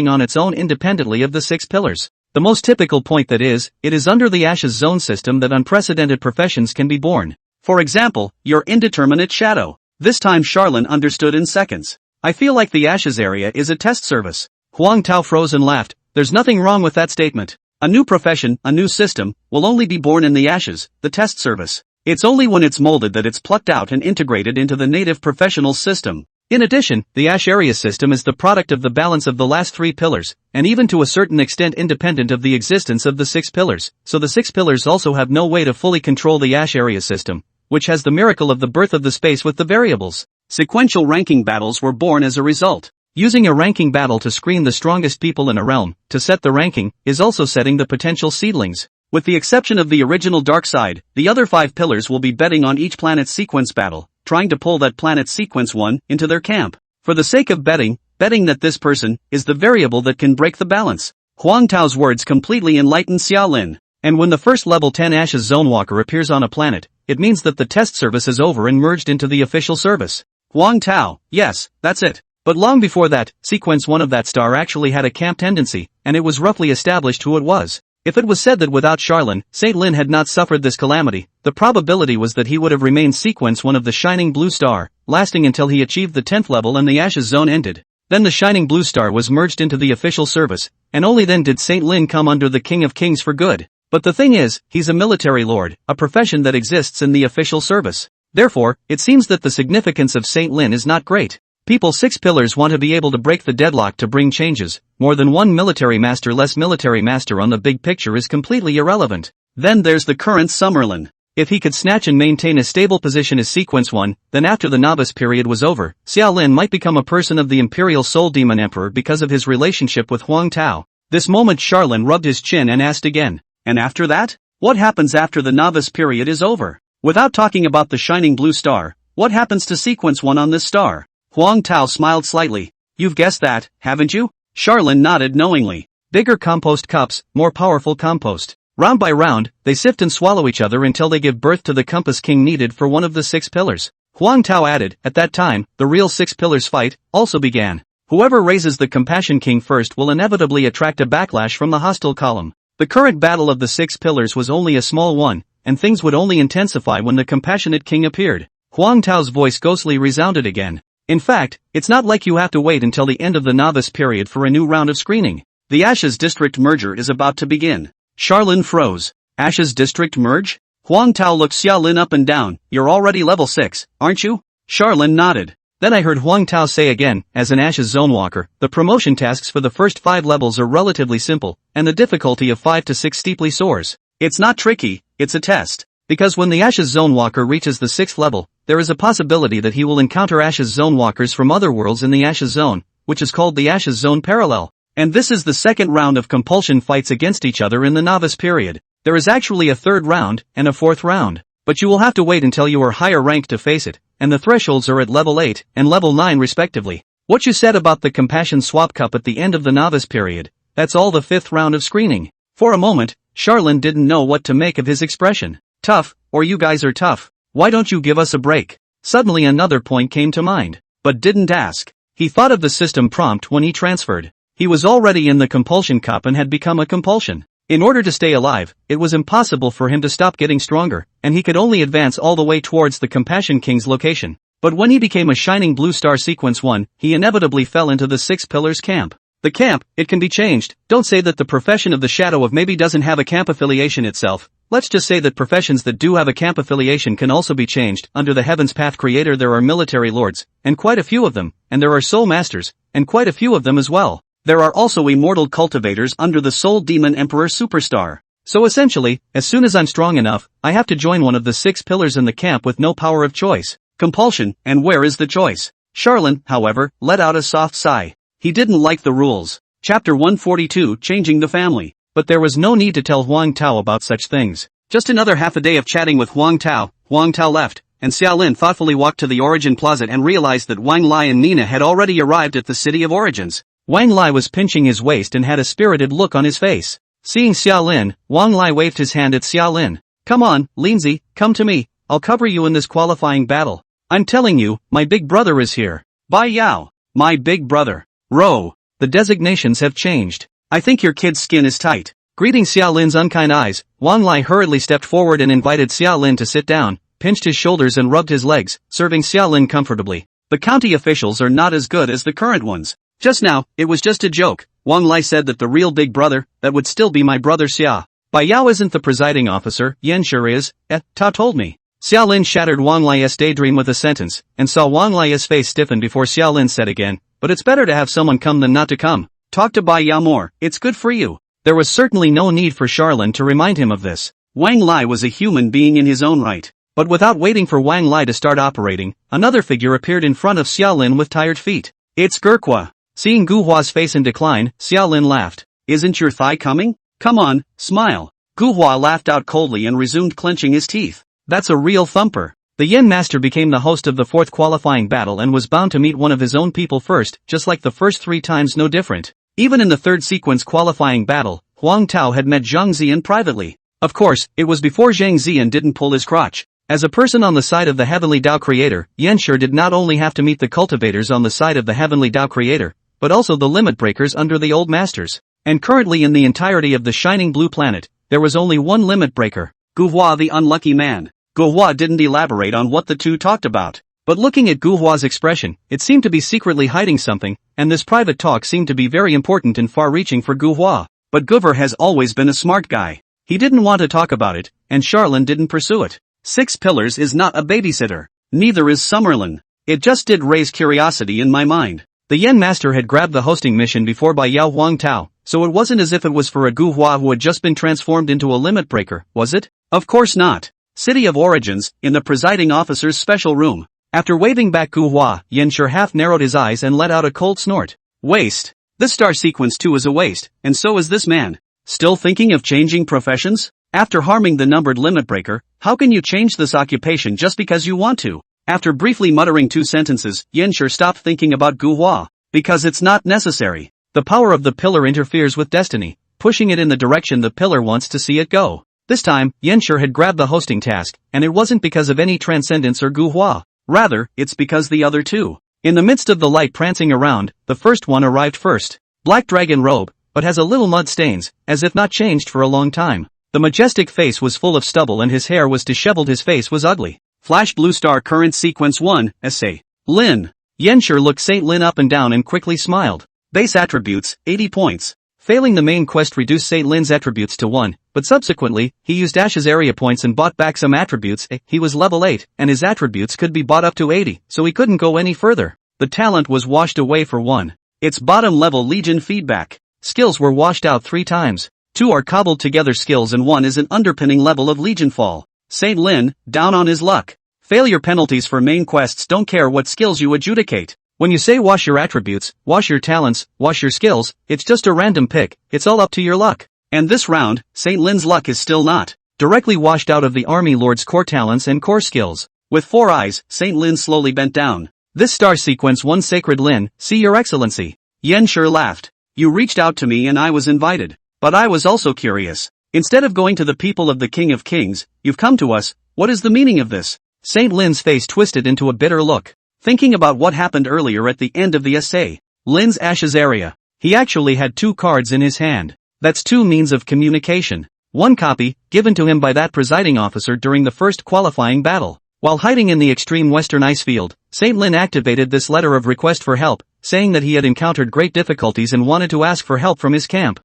on its own independently of the 6 pillars. The most typical point that is, it is under the Ashes Zone system that unprecedented professions can be born. For example, your indeterminate shadow. This time Charlene understood in seconds. I feel like the Ashes area is a test service. Huang Tao froze and laughed. There's nothing wrong with that statement. A new profession, a new system, will only be born in the ashes, the test service. It's only when it's molded that it's plucked out and integrated into the native professional system. In addition, the Ash area system is the product of the balance of the last 3 pillars, and even to a certain extent independent of the existence of the 6 pillars, so the 6 pillars also have no way to fully control the Ash area system, which has the miracle of the birth of the space with the variables. Sequential ranking battles were born as a result. Using a ranking battle to screen the strongest people in a realm, to set the ranking, is also setting the potential seedlings. With the exception of the original Dark Side, the other 5 pillars will be betting on each planet's sequence battle, trying to pull that planet's sequence 1 into their camp. For the sake of betting that this person is the variable that can break the balance. Huang Tao's words completely enlightened Xiaolin. And when the first level 10 Ashes Zone Walker appears on a planet, it means that the test service is over and merged into the official service. Huang Tao, yes, that's it. But long before that, sequence 1 of that star actually had a camp tendency, and it was roughly established who it was. If it was said that without Charlin, Saint Lin had not suffered this calamity, the probability was that he would have remained sequence 1 of the shining blue star, lasting until he achieved the 10th level and the Ashes Zone ended. Then the shining blue star was merged into the official service, and only then did Saint Lin come under the King of Kings for good. But the thing is, he's a military lord, a profession that exists in the official service. Therefore, it seems that the significance of Saint Lin is not great. People 6 pillars want to be able to break the deadlock to bring changes. More than one military master less military master on the big picture is completely irrelevant. Then there's the current Summerlin. If he could snatch and maintain a stable position as sequence 1, then after the novice period was over, Xiaolin might become a person of the Imperial Soul Demon Emperor because of his relationship with Huang Tao. This moment Charlin rubbed his chin and asked again. And after that? What happens after the novice period is over? Without talking about the shining blue star, what happens to sequence 1 on this star? Huang Tao smiled slightly. You've guessed that, haven't you? Charlin nodded knowingly. Bigger compost cups, more powerful compost. Round by round, they sift and swallow each other until they give birth to the compass king needed for one of the 6 pillars. Huang Tao added, at that time, the real 6 pillars fight also began. Whoever raises the compassion king first will inevitably attract a backlash from the hostile column. The current battle of the 6 pillars was only a small one, and things would only intensify when the compassionate king appeared. Huang Tao's voice ghostly resounded again. In fact, it's not like you have to wait until the end of the novice period for a new round of screening. The Ashes District merger is about to begin. Charlin froze. Ashes District merge? Huang Tao looked Xiaolin up and down. You're already level 6, aren't you? Charlin nodded. Then I heard Huang Tao say again, as an Ashes Zone Walker, the promotion tasks for the first 5 levels are relatively simple, and the difficulty of 5 to 6 steeply soars. It's not tricky, it's a test. Because when the Ashes Zone Walker reaches the 6th level, there is a possibility that he will encounter Ashes Zone Walkers from other worlds in the Ashes Zone, which is called the Ashes Zone Parallel. And this is the second round of compulsion fights against each other in the novice period. There is actually a 3rd round, and a 4th round. But you will have to wait until you are higher ranked to face it, and the thresholds are at level 8 and level 9 respectively. What you said about the Compassion Swap Cup at the end of the novice period, that's all the 5th round of screening. For a moment, Charlin didn't know what to make of his expression. Tough, or you guys are tough. Why don't you give us a break? Suddenly another point came to mind, but didn't ask. He thought of the system prompt when he transferred. He was already in the compulsion cup and had become a compulsion. In order to stay alive, it was impossible for him to stop getting stronger, and he could only advance all the way towards the Compassion King's location. But when he became a shining blue star sequence 1, he inevitably fell into the 6 pillars camp. The camp, it can be changed. Don't say that the profession of the Shadow of maybe doesn't have a camp affiliation itself. Let's just say that professions that do have a camp affiliation can also be changed. Under the Heaven's Path Creator there are military lords, and quite a few of them, and there are soul masters, and quite a few of them as well. There are also immortal cultivators under the Soul Demon Emperor Superstar. So essentially, as soon as I'm strong enough, I have to join one of the 6 pillars in the camp with no power of choice. Compulsion, and where is the choice? Charlin, however, let out a soft sigh. He didn't like the rules. Chapter 142, Changing the Family. But there was no need to tell Huang Tao about such things. Just another half a day of chatting with Huang Tao left, and Xiaolin thoughtfully walked to the Origin Plaza and realized that Wang Lai and Nina had already arrived at the City of Origins. Wang Lai was pinching his waist and had a spirited look on his face. Seeing Xiaolin, Wang Lai waved his hand at Xiaolin. Come on, Lindsay, come to me, I'll cover you in this qualifying battle. I'm telling you, my big brother is here. Bai Yao, my big brother. Ro, the designations have changed. I think your kid's skin is tight. Greeting Xiaolin's unkind eyes, Wang Lai hurriedly stepped forward and invited Xiaolin to sit down, pinched his shoulders and rubbed his legs, serving Xiaolin comfortably. The county officials are not as good as the current ones. Just now, it was just a joke, Wang Lai said that the real big brother, that would still be my brother Xia. Bai Yao isn't the presiding officer, Yan sure is, Ta told me. Xia Lin shattered Wang Lai's daydream with a sentence, and saw Wang Lai's face stiffen before Xia Lin said again, but it's better to have someone come than not to come. Talk to Bai Yao more, it's good for you. There was certainly no need for Charlin to remind him of this. Wang Lai was a human being in his own right. But without waiting for Wang Lai to start operating, another figure appeared in front of Xia Lin with tired feet. It's Gerhua. Seeing Gu Hua's face in decline, Xia Lin laughed. Isn't your thigh coming? Come on, smile. Gu Hua laughed out coldly and resumed clenching his teeth. That's a real thumper. The Yin Master became the host of the fourth qualifying battle and was bound to meet one of his own people first, just like the first 3 times, no different. Even in the third sequence qualifying battle, Huang Tao had met Zhang Ziyan privately. Of course, it was before Zhang Ziyan didn't pull his crotch. As a person on the side of the Heavenly Tao Creator, Yanshur did not only have to meet the cultivators on the side of the Heavenly Tao Creator, but also the limit breakers under the old masters. And currently in the entirety of the shining blue planet, there was only one limit breaker. Gu Hua the unlucky man. Gu Hua didn't elaborate on what the two talked about. But looking at Gu Hua's expression, it seemed to be secretly hiding something, and this private talk seemed to be very important and far-reaching for Gu Hua. But Guver has always been a smart guy. He didn't want to talk about it, and Charlin didn't pursue it. 6 Pillars is not a babysitter. Neither is Summerlin. It just did raise curiosity in my mind. The Yen Master had grabbed the hosting mission before by Yao Huang Tao, so it wasn't as if it was for a Gu Hua who had just been transformed into a limit breaker, was it? Of course not. City of Origins, in the presiding officer's special room. After waving back Gu Hua, Yanshur half narrowed his eyes and let out a cold snort. Waste. This star sequence too is a waste, and so is this man. Still thinking of changing professions? After harming the numbered limit breaker, how can you change this occupation just because you want to? After briefly muttering 2 sentences, Yanshur stopped thinking about Gu Hua. Because it's not necessary. The power of the pillar interferes with destiny, pushing it in the direction the pillar wants to see it go. This time, Yanshur had grabbed the hosting task, and it wasn't because of any transcendence or Gu Hua. Rather, it's because the other two. In the midst of the light prancing around, the first one arrived first. Black dragon robe, but has a little mud stains, as if not changed for a long time. The majestic face was full of stubble and his hair was disheveled, his face was ugly. Flash Blue Star Current Sequence 1, Essay. Lin. Yanshur looked Saint Lin up and down and quickly smiled. Base attributes, 80 points. Failing the main quest reduced Saint Lin's attributes to 1, but subsequently, he used Ash's area points and bought back some attributes. He was level 8, and his attributes could be bought up to 80, so he couldn't go any further. The talent was washed away for 1. Its bottom level Legion feedback. Skills were washed out 3 times. 2 are cobbled together skills and 1 is an underpinning level of Legion fall. Saint Lin, down on his luck. Failure penalties for main quests don't care what skills you adjudicate. When you say wash your attributes, wash your talents, wash your skills, it's just a random pick, it's all up to your luck. And this round, Saint Lin's luck is still not directly washed out of the Army Lord's core talents and core skills. With 4 eyes, Saint Lin slowly bent down. This star sequence 1 Sacred Lin, see your excellency. Yanshur laughed. You reached out to me and I was invited. But I was also curious. Instead of going to the people of the King of Kings, you've come to us. What is the meaning of this? Saint Lin's face twisted into a bitter look. Thinking about what happened earlier at the end of the essay. Lin's Ash's area. He actually had 2 cards in his hand. That's 2 means of communication. 1 copy, given to him by that presiding officer during the first qualifying battle. While hiding in the extreme western ice field, Saint Lin activated this letter of request for help, saying that he had encountered great difficulties and wanted to ask for help from his camp.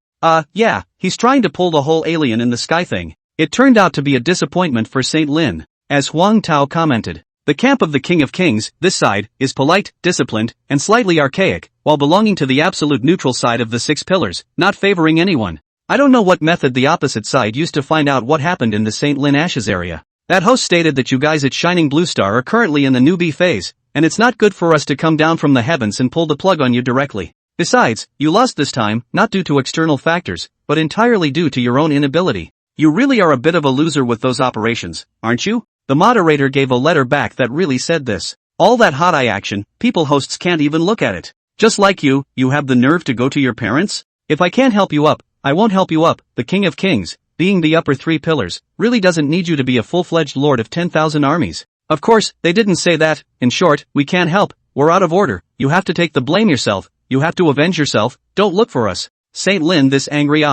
Yeah, he's trying to pull the whole alien in the sky thing. It turned out to be a disappointment for Saint Lin. As Huang Tao commented, the camp of the King of Kings, this side, is polite, disciplined, and slightly archaic, while belonging to the absolute neutral side of the 6 pillars, not favoring anyone. I don't know what method the opposite side used to find out what happened in the St. Lin Ashes area. That host stated that you guys at Shining Blue Star are currently in the newbie phase, and it's not good for us to come down from the heavens and pull the plug on you directly. Besides, you lost this time, not due to external factors, but entirely due to your own inability. You really are a bit of a loser with those operations, aren't you? The moderator gave a letter back that really said this. All that hot eye action, people hosts can't even look at it. Just like you have the nerve to go to your parents? If I can't help you up, I won't help you up. The King of Kings, being the upper 3 pillars, really doesn't need you to be a full-fledged lord of 10,000 armies. Of course, they didn't say that. In short, we can't help, we're out of order, you have to take the blame yourself, you have to avenge yourself, don't look for us. Saint Lin this angry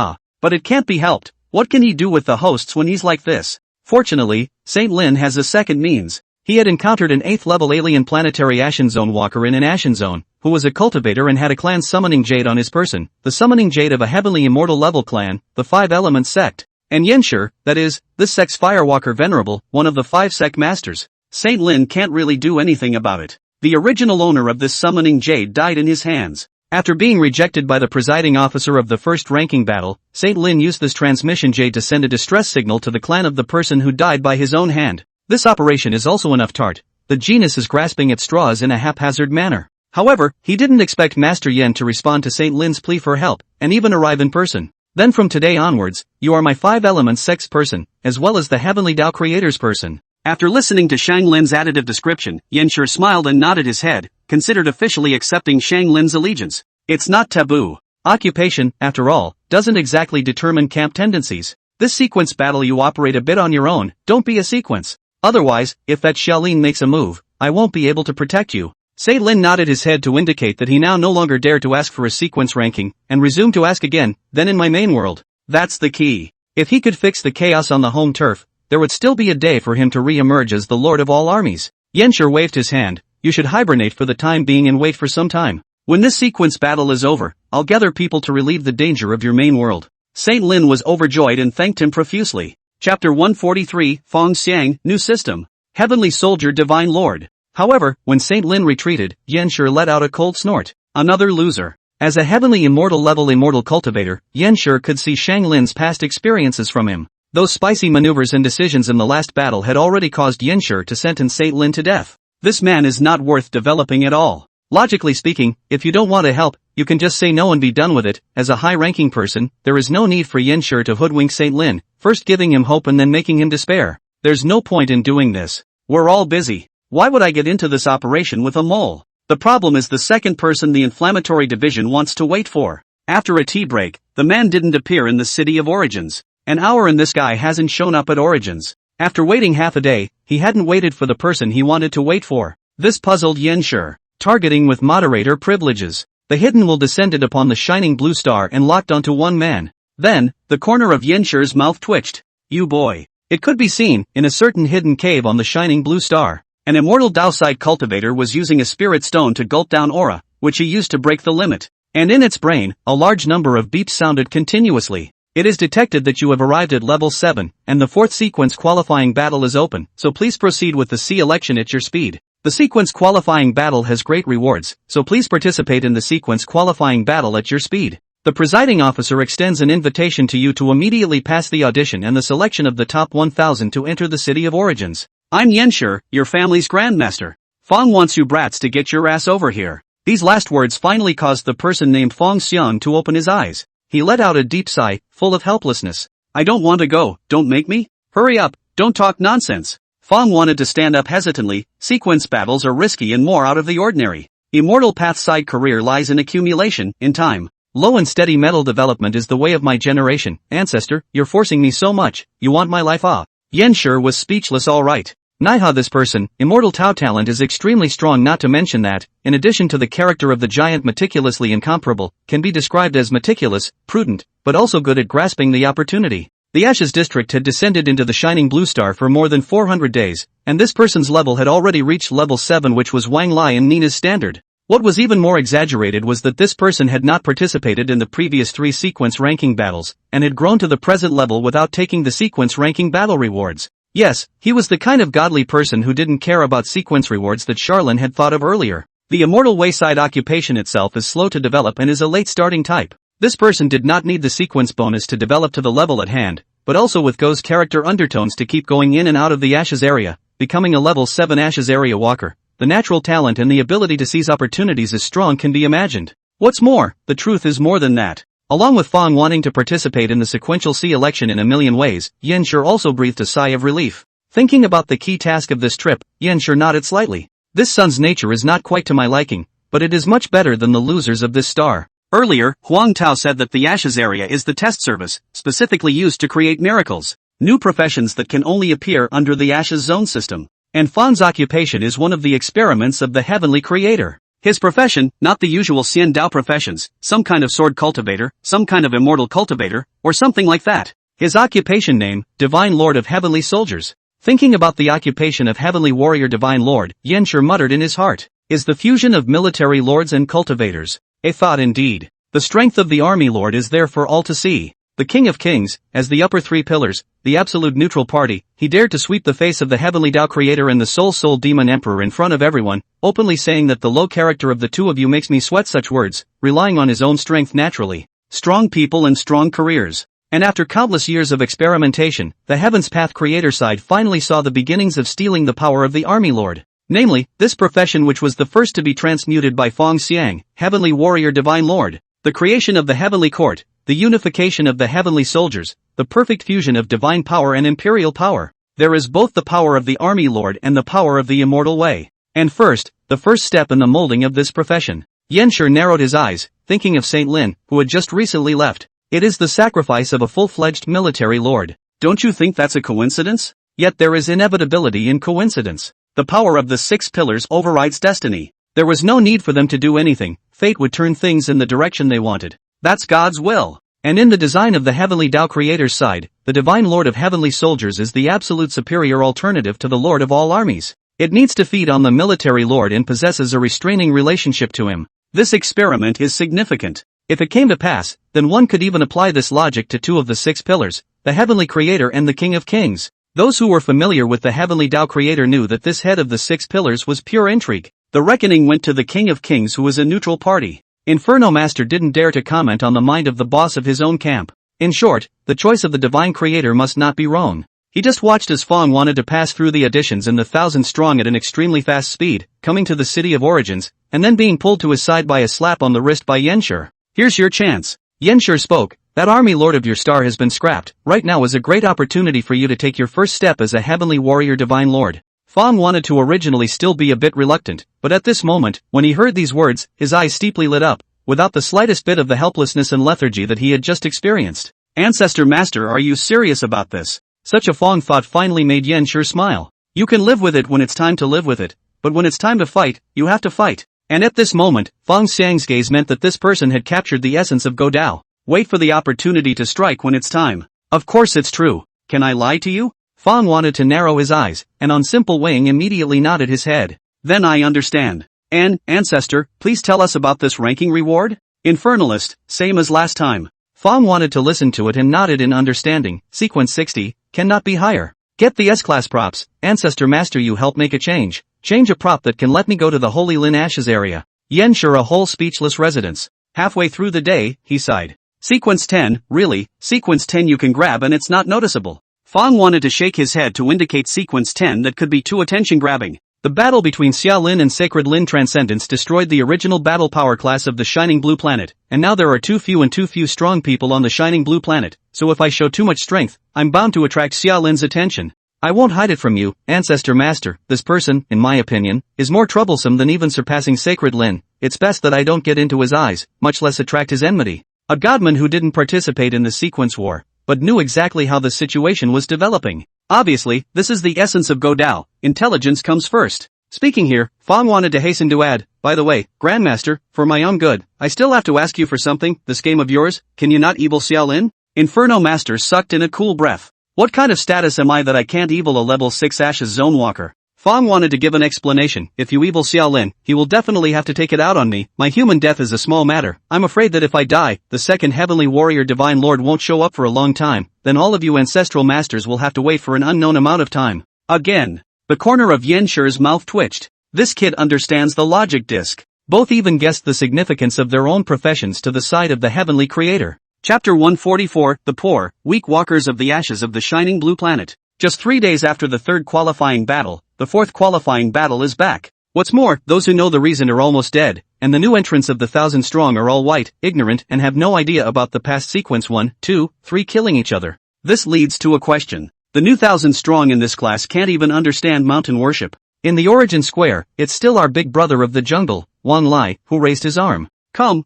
but it can't be helped, what can he do with the hosts when he's like this? Fortunately, Saint Lin has a second means. He had encountered an 8th level alien planetary Ashen Zone walker in an Ashen Zone, who was a cultivator and had a clan summoning jade on his person, the summoning jade of a heavenly immortal level clan, the 5 Element sect. And Yenshur, that is, this sect's firewalker venerable, one of the 5 sect masters. Saint Lin can't really do anything about it. The original owner of this summoning jade died in his hands. After being rejected by the presiding officer of the first ranking battle, Saint Lin used this transmission jade to send a distress signal to the clan of the person who died by his own hand. This operation is also enough tart. The genius is grasping at straws in a haphazard manner. However, he didn't expect Master Yen to respond to Saint Lin's plea for help, and even arrive in person. Then from today onwards, you are my 5 Elements sex person, as well as the Heavenly Tao Creator's person. After listening to Shang Lin's additive description, Yenshur smiled and nodded his head, considered officially accepting Shang Lin's allegiance. It's not taboo. Occupation, after all, doesn't exactly determine camp tendencies. This sequence battle you operate a bit on your own, don't be a sequence. Otherwise, if that Xiaolin makes a move, I won't be able to protect you. Saint Lin nodded his head to indicate that he now no longer dared to ask for a sequence ranking, and resumed to ask again, then in my main world. That's the key. If he could fix the chaos on the home turf, there would still be a day for him to re-emerge as the Lord of all armies. Yenshur waved his hand. You should hibernate for the time being and wait for some time. When this sequence battle is over, I'll gather people to relieve the danger of your main world. Saint Lin was overjoyed and thanked him profusely. Chapter 143, Fong Xiang, New System. Heavenly Soldier Divine Lord. However, when Saint Lin retreated, Yenshur let out a cold snort. Another loser. As a heavenly immortal level immortal cultivator, Yenshur could see Shang Lin's past experiences from him. Those spicy maneuvers and decisions in the last battle had already caused Yenshur to sentence Saint Lin to death. This man is not worth developing at all. Logically speaking, if you don't want to help, you can just say no and be done with it. As a high-ranking person, there is no need for Yenshur to hoodwink Saint Lin, first giving him hope and then making him despair. There's no point in doing this. We're all busy. Why would I get into this operation with a mole? The problem is the second person the inflammatory division wants to wait for. After a tea break, the man didn't appear in the city of Origins. An hour and this guy hasn't shown up at Origins. After waiting half a day, he hadn't waited for the person he wanted to wait for. This puzzled Yenshur. Targeting with moderator privileges. The hidden will descended upon the shining blue star and locked onto one man. Then, the corner of Yenshur's mouth twitched. You boy. It could be seen, in a certain hidden cave on the shining blue star. An immortal Dao-side cultivator was using a spirit stone to gulp down aura, which he used to break the limit. And in its brain, a large number of beeps sounded continuously. It is detected that you have arrived at level 7, and the 4th sequence qualifying battle is open, so please proceed with the C election at your speed. The sequence qualifying battle has great rewards, so please participate in the sequence qualifying battle at your speed. The presiding officer extends an invitation to you to immediately pass the audition and the selection of the top 1,000 to enter the city of Origins. I'm Yenshur, your family's grandmaster. Fong wants you brats to get your ass over here. These last words finally caused the person named Fong Xiang to open his eyes. He let out a deep sigh, full of helplessness. I don't want to go, don't make me. Hurry up, don't talk nonsense. Fong wanted to stand up hesitantly. Sequence battles are risky and more out of the ordinary. Immortal Path side career lies in accumulation, in time. Low and steady metal development is the way of my generation. Ancestor, you're forcing me so much, you want my life off. Yenshur was speechless. Alright. Naiha, this person, immortal Tao talent is extremely strong, not to mention that, in addition to the character of the giant meticulously incomparable, can be described as meticulous, prudent, but also good at grasping the opportunity. The Ashes district had descended into the shining blue star for more than 400 days, and this person's level had already reached level 7, which was Wang Lai and Nina's standard. What was even more exaggerated was that this person had not participated in the previous 3 sequence ranking battles, and had grown to the present level without taking the sequence ranking battle rewards. Yes, he was the kind of godly person who didn't care about sequence rewards that Charlene had thought of earlier. The immortal wayside occupation itself is slow to develop and is a late starting type. This person did not need the sequence bonus to develop to the level at hand, but also with Go's character undertones to keep going in and out of the Ashes area, becoming a level 7 Ashes area walker. The natural talent and the ability to seize opportunities as strong can be imagined. What's more, the truth is more than that. Along with Fong wanting to participate in the sequential C election in a million ways, Yenshur also breathed a sigh of relief. Thinking about the key task of this trip, Yenshur nodded slightly. This sun's nature is not quite to my liking, but it is much better than the losers of this star. Earlier, Huang Tao said that the Ashes area is the test service, specifically used to create miracles, new professions that can only appear under the Ashes zone system. And Fong's occupation is one of the experiments of the heavenly creator. His profession, not the usual Xian Dao professions, some kind of sword cultivator, some kind of immortal cultivator, or something like that. His occupation name, Divine Lord of Heavenly Soldiers. Thinking about the occupation of Heavenly Warrior Divine Lord, Yenshur muttered in his heart, is the fusion of military lords and cultivators. A thought indeed. The strength of the army lord is there for all to see. The King of Kings, as the upper three pillars, the absolute neutral party, he dared to sweep the face of the Heavenly Tao Creator and the Soul Demon Emperor in front of everyone, openly saying that the low character of the two of you makes me sweat. Such words, relying on his own strength naturally. Strong people and strong careers. And after countless years of experimentation, the Heaven's Path Creator side finally saw the beginnings of stealing the power of the Army Lord. Namely, this profession which was the first to be transmuted by Feng Xiang, Heavenly Warrior Divine Lord. The creation of the Heavenly Court, the unification of the Heavenly Soldiers, the perfect fusion of divine power and imperial power. There is both the power of the Army Lord and the power of the Immortal Way. And first, the first step in the molding of this profession. Yenshur narrowed his eyes, thinking of Saint Lin, who had just recently left. It is the sacrifice of a full-fledged military lord. Don't you think that's a coincidence? Yet there is inevitability in coincidence. The power of the 6 pillars overrides destiny. There was no need for them to do anything. Fate would turn things in the direction they wanted. That's God's will. And in the design of the Heavenly Tao Creator's side, the Divine Lord of Heavenly Soldiers is the absolute superior alternative to the Lord of all armies. It needs to feed on the military lord and possesses a restraining relationship to him. This experiment is significant. If it came to pass, then one could even apply this logic to 2 of the 6 pillars, the Heavenly Creator and the King of Kings. Those who were familiar with the Heavenly Tao Creator knew that this head of the 6 pillars was pure intrigue. The reckoning went to the King of Kings, who was a neutral party. Inferno Master didn't dare to comment on the mind of the boss of his own camp. In short, the choice of the Divine Creator must not be wrong. He just watched as Feng wanted to pass through the additions in the 1,000 strong at an extremely fast speed, coming to the City of Origins, and then being pulled to his side by a slap on the wrist by Yenshur. Here's your chance. Yenshur spoke. That Army Lord of your star has been scrapped. Right now is a great opportunity for you to take your first step as a Heavenly Warrior Divine Lord. Feng wanted to originally still be a bit reluctant, but at this moment, when he heard these words, his eyes steeply lit up, without the slightest bit of the helplessness and lethargy that he had just experienced. Ancestor Master, are you serious about this? Such a Feng thought finally made Yenshur smile. You can live with it when it's time to live with it, but when it's time to fight, you have to fight. And at this moment, Feng Xiang's gaze meant that this person had captured the essence of Go Dao. Wait for the opportunity to strike when it's time. Of course it's true. Can I lie to you? Feng wanted to narrow his eyes, and on simple weighing immediately nodded his head. Then I understand. And, Ancestor, please tell us about this ranking reward? Infernalist, same as last time. Feng wanted to listen to it and nodded in understanding. Sequence 60, cannot be higher. Get the S-Class props. Ancestor Master, you help make a change. Change a prop that can let me go to the Holy Lin Ashes area. Yenshur a whole speechless residence. Halfway through the day, he sighed. Sequence 10, really, Sequence 10 you can grab and it's not noticeable. Feng wanted to shake his head to indicate Sequence 10 that could be too attention-grabbing. The battle between Xia Lin and Sacred Lin Transcendence destroyed the original battle power class of the Shining Blue Planet, and now there are too few strong people on the Shining Blue Planet, so if I show too much strength, I'm bound to attract Xia Lin's attention. I won't hide it from you, Ancestor Master, this person, in my opinion, is more troublesome than even surpassing Sacred Lin. It's best that I don't get into his eyes, much less attract his enmity. A godman who didn't participate in the sequence war, but knew exactly how the situation was developing. Obviously, this is the essence of Go Dao, intelligence comes first. Speaking here, Feng wanted to hasten to add, by the way, Grandmaster, for my own good, I still have to ask you for something, this game of yours, can you not evil Xia Lin? Inferno Master sucked in a cool breath. What kind of status am I that I can't evil a level 6 Ashes Zone Walker? Feng wanted to give an explanation. If you evil Xia Lin, he will definitely have to take it out on me. My human death is a small matter. I'm afraid that if I die, the second Heavenly Warrior Divine Lord won't show up for a long time. Then all of you ancestral masters will have to wait for an unknown amount of time. Again. The corner of Yenshur's mouth twitched. This kid understands the logic disc. Both even guessed the significance of their own professions to the side of the Heavenly Creator. Chapter 144, The Poor, Weak Walkers of the Ashes of the Shining Blue Planet. Just 3 days after the third qualifying battle, the fourth qualifying battle is back. What's more, those who know the reason are almost dead, and the new entrants of the 1,000 strong are all white, ignorant, and have no idea about the past sequence 1, 2, 3 killing each other. This leads to a question. The new 1,000 strong in this class can't even understand mountain worship. In the Origin Square, it's still our big brother of the jungle, Wang Lai, who raised his arm. Come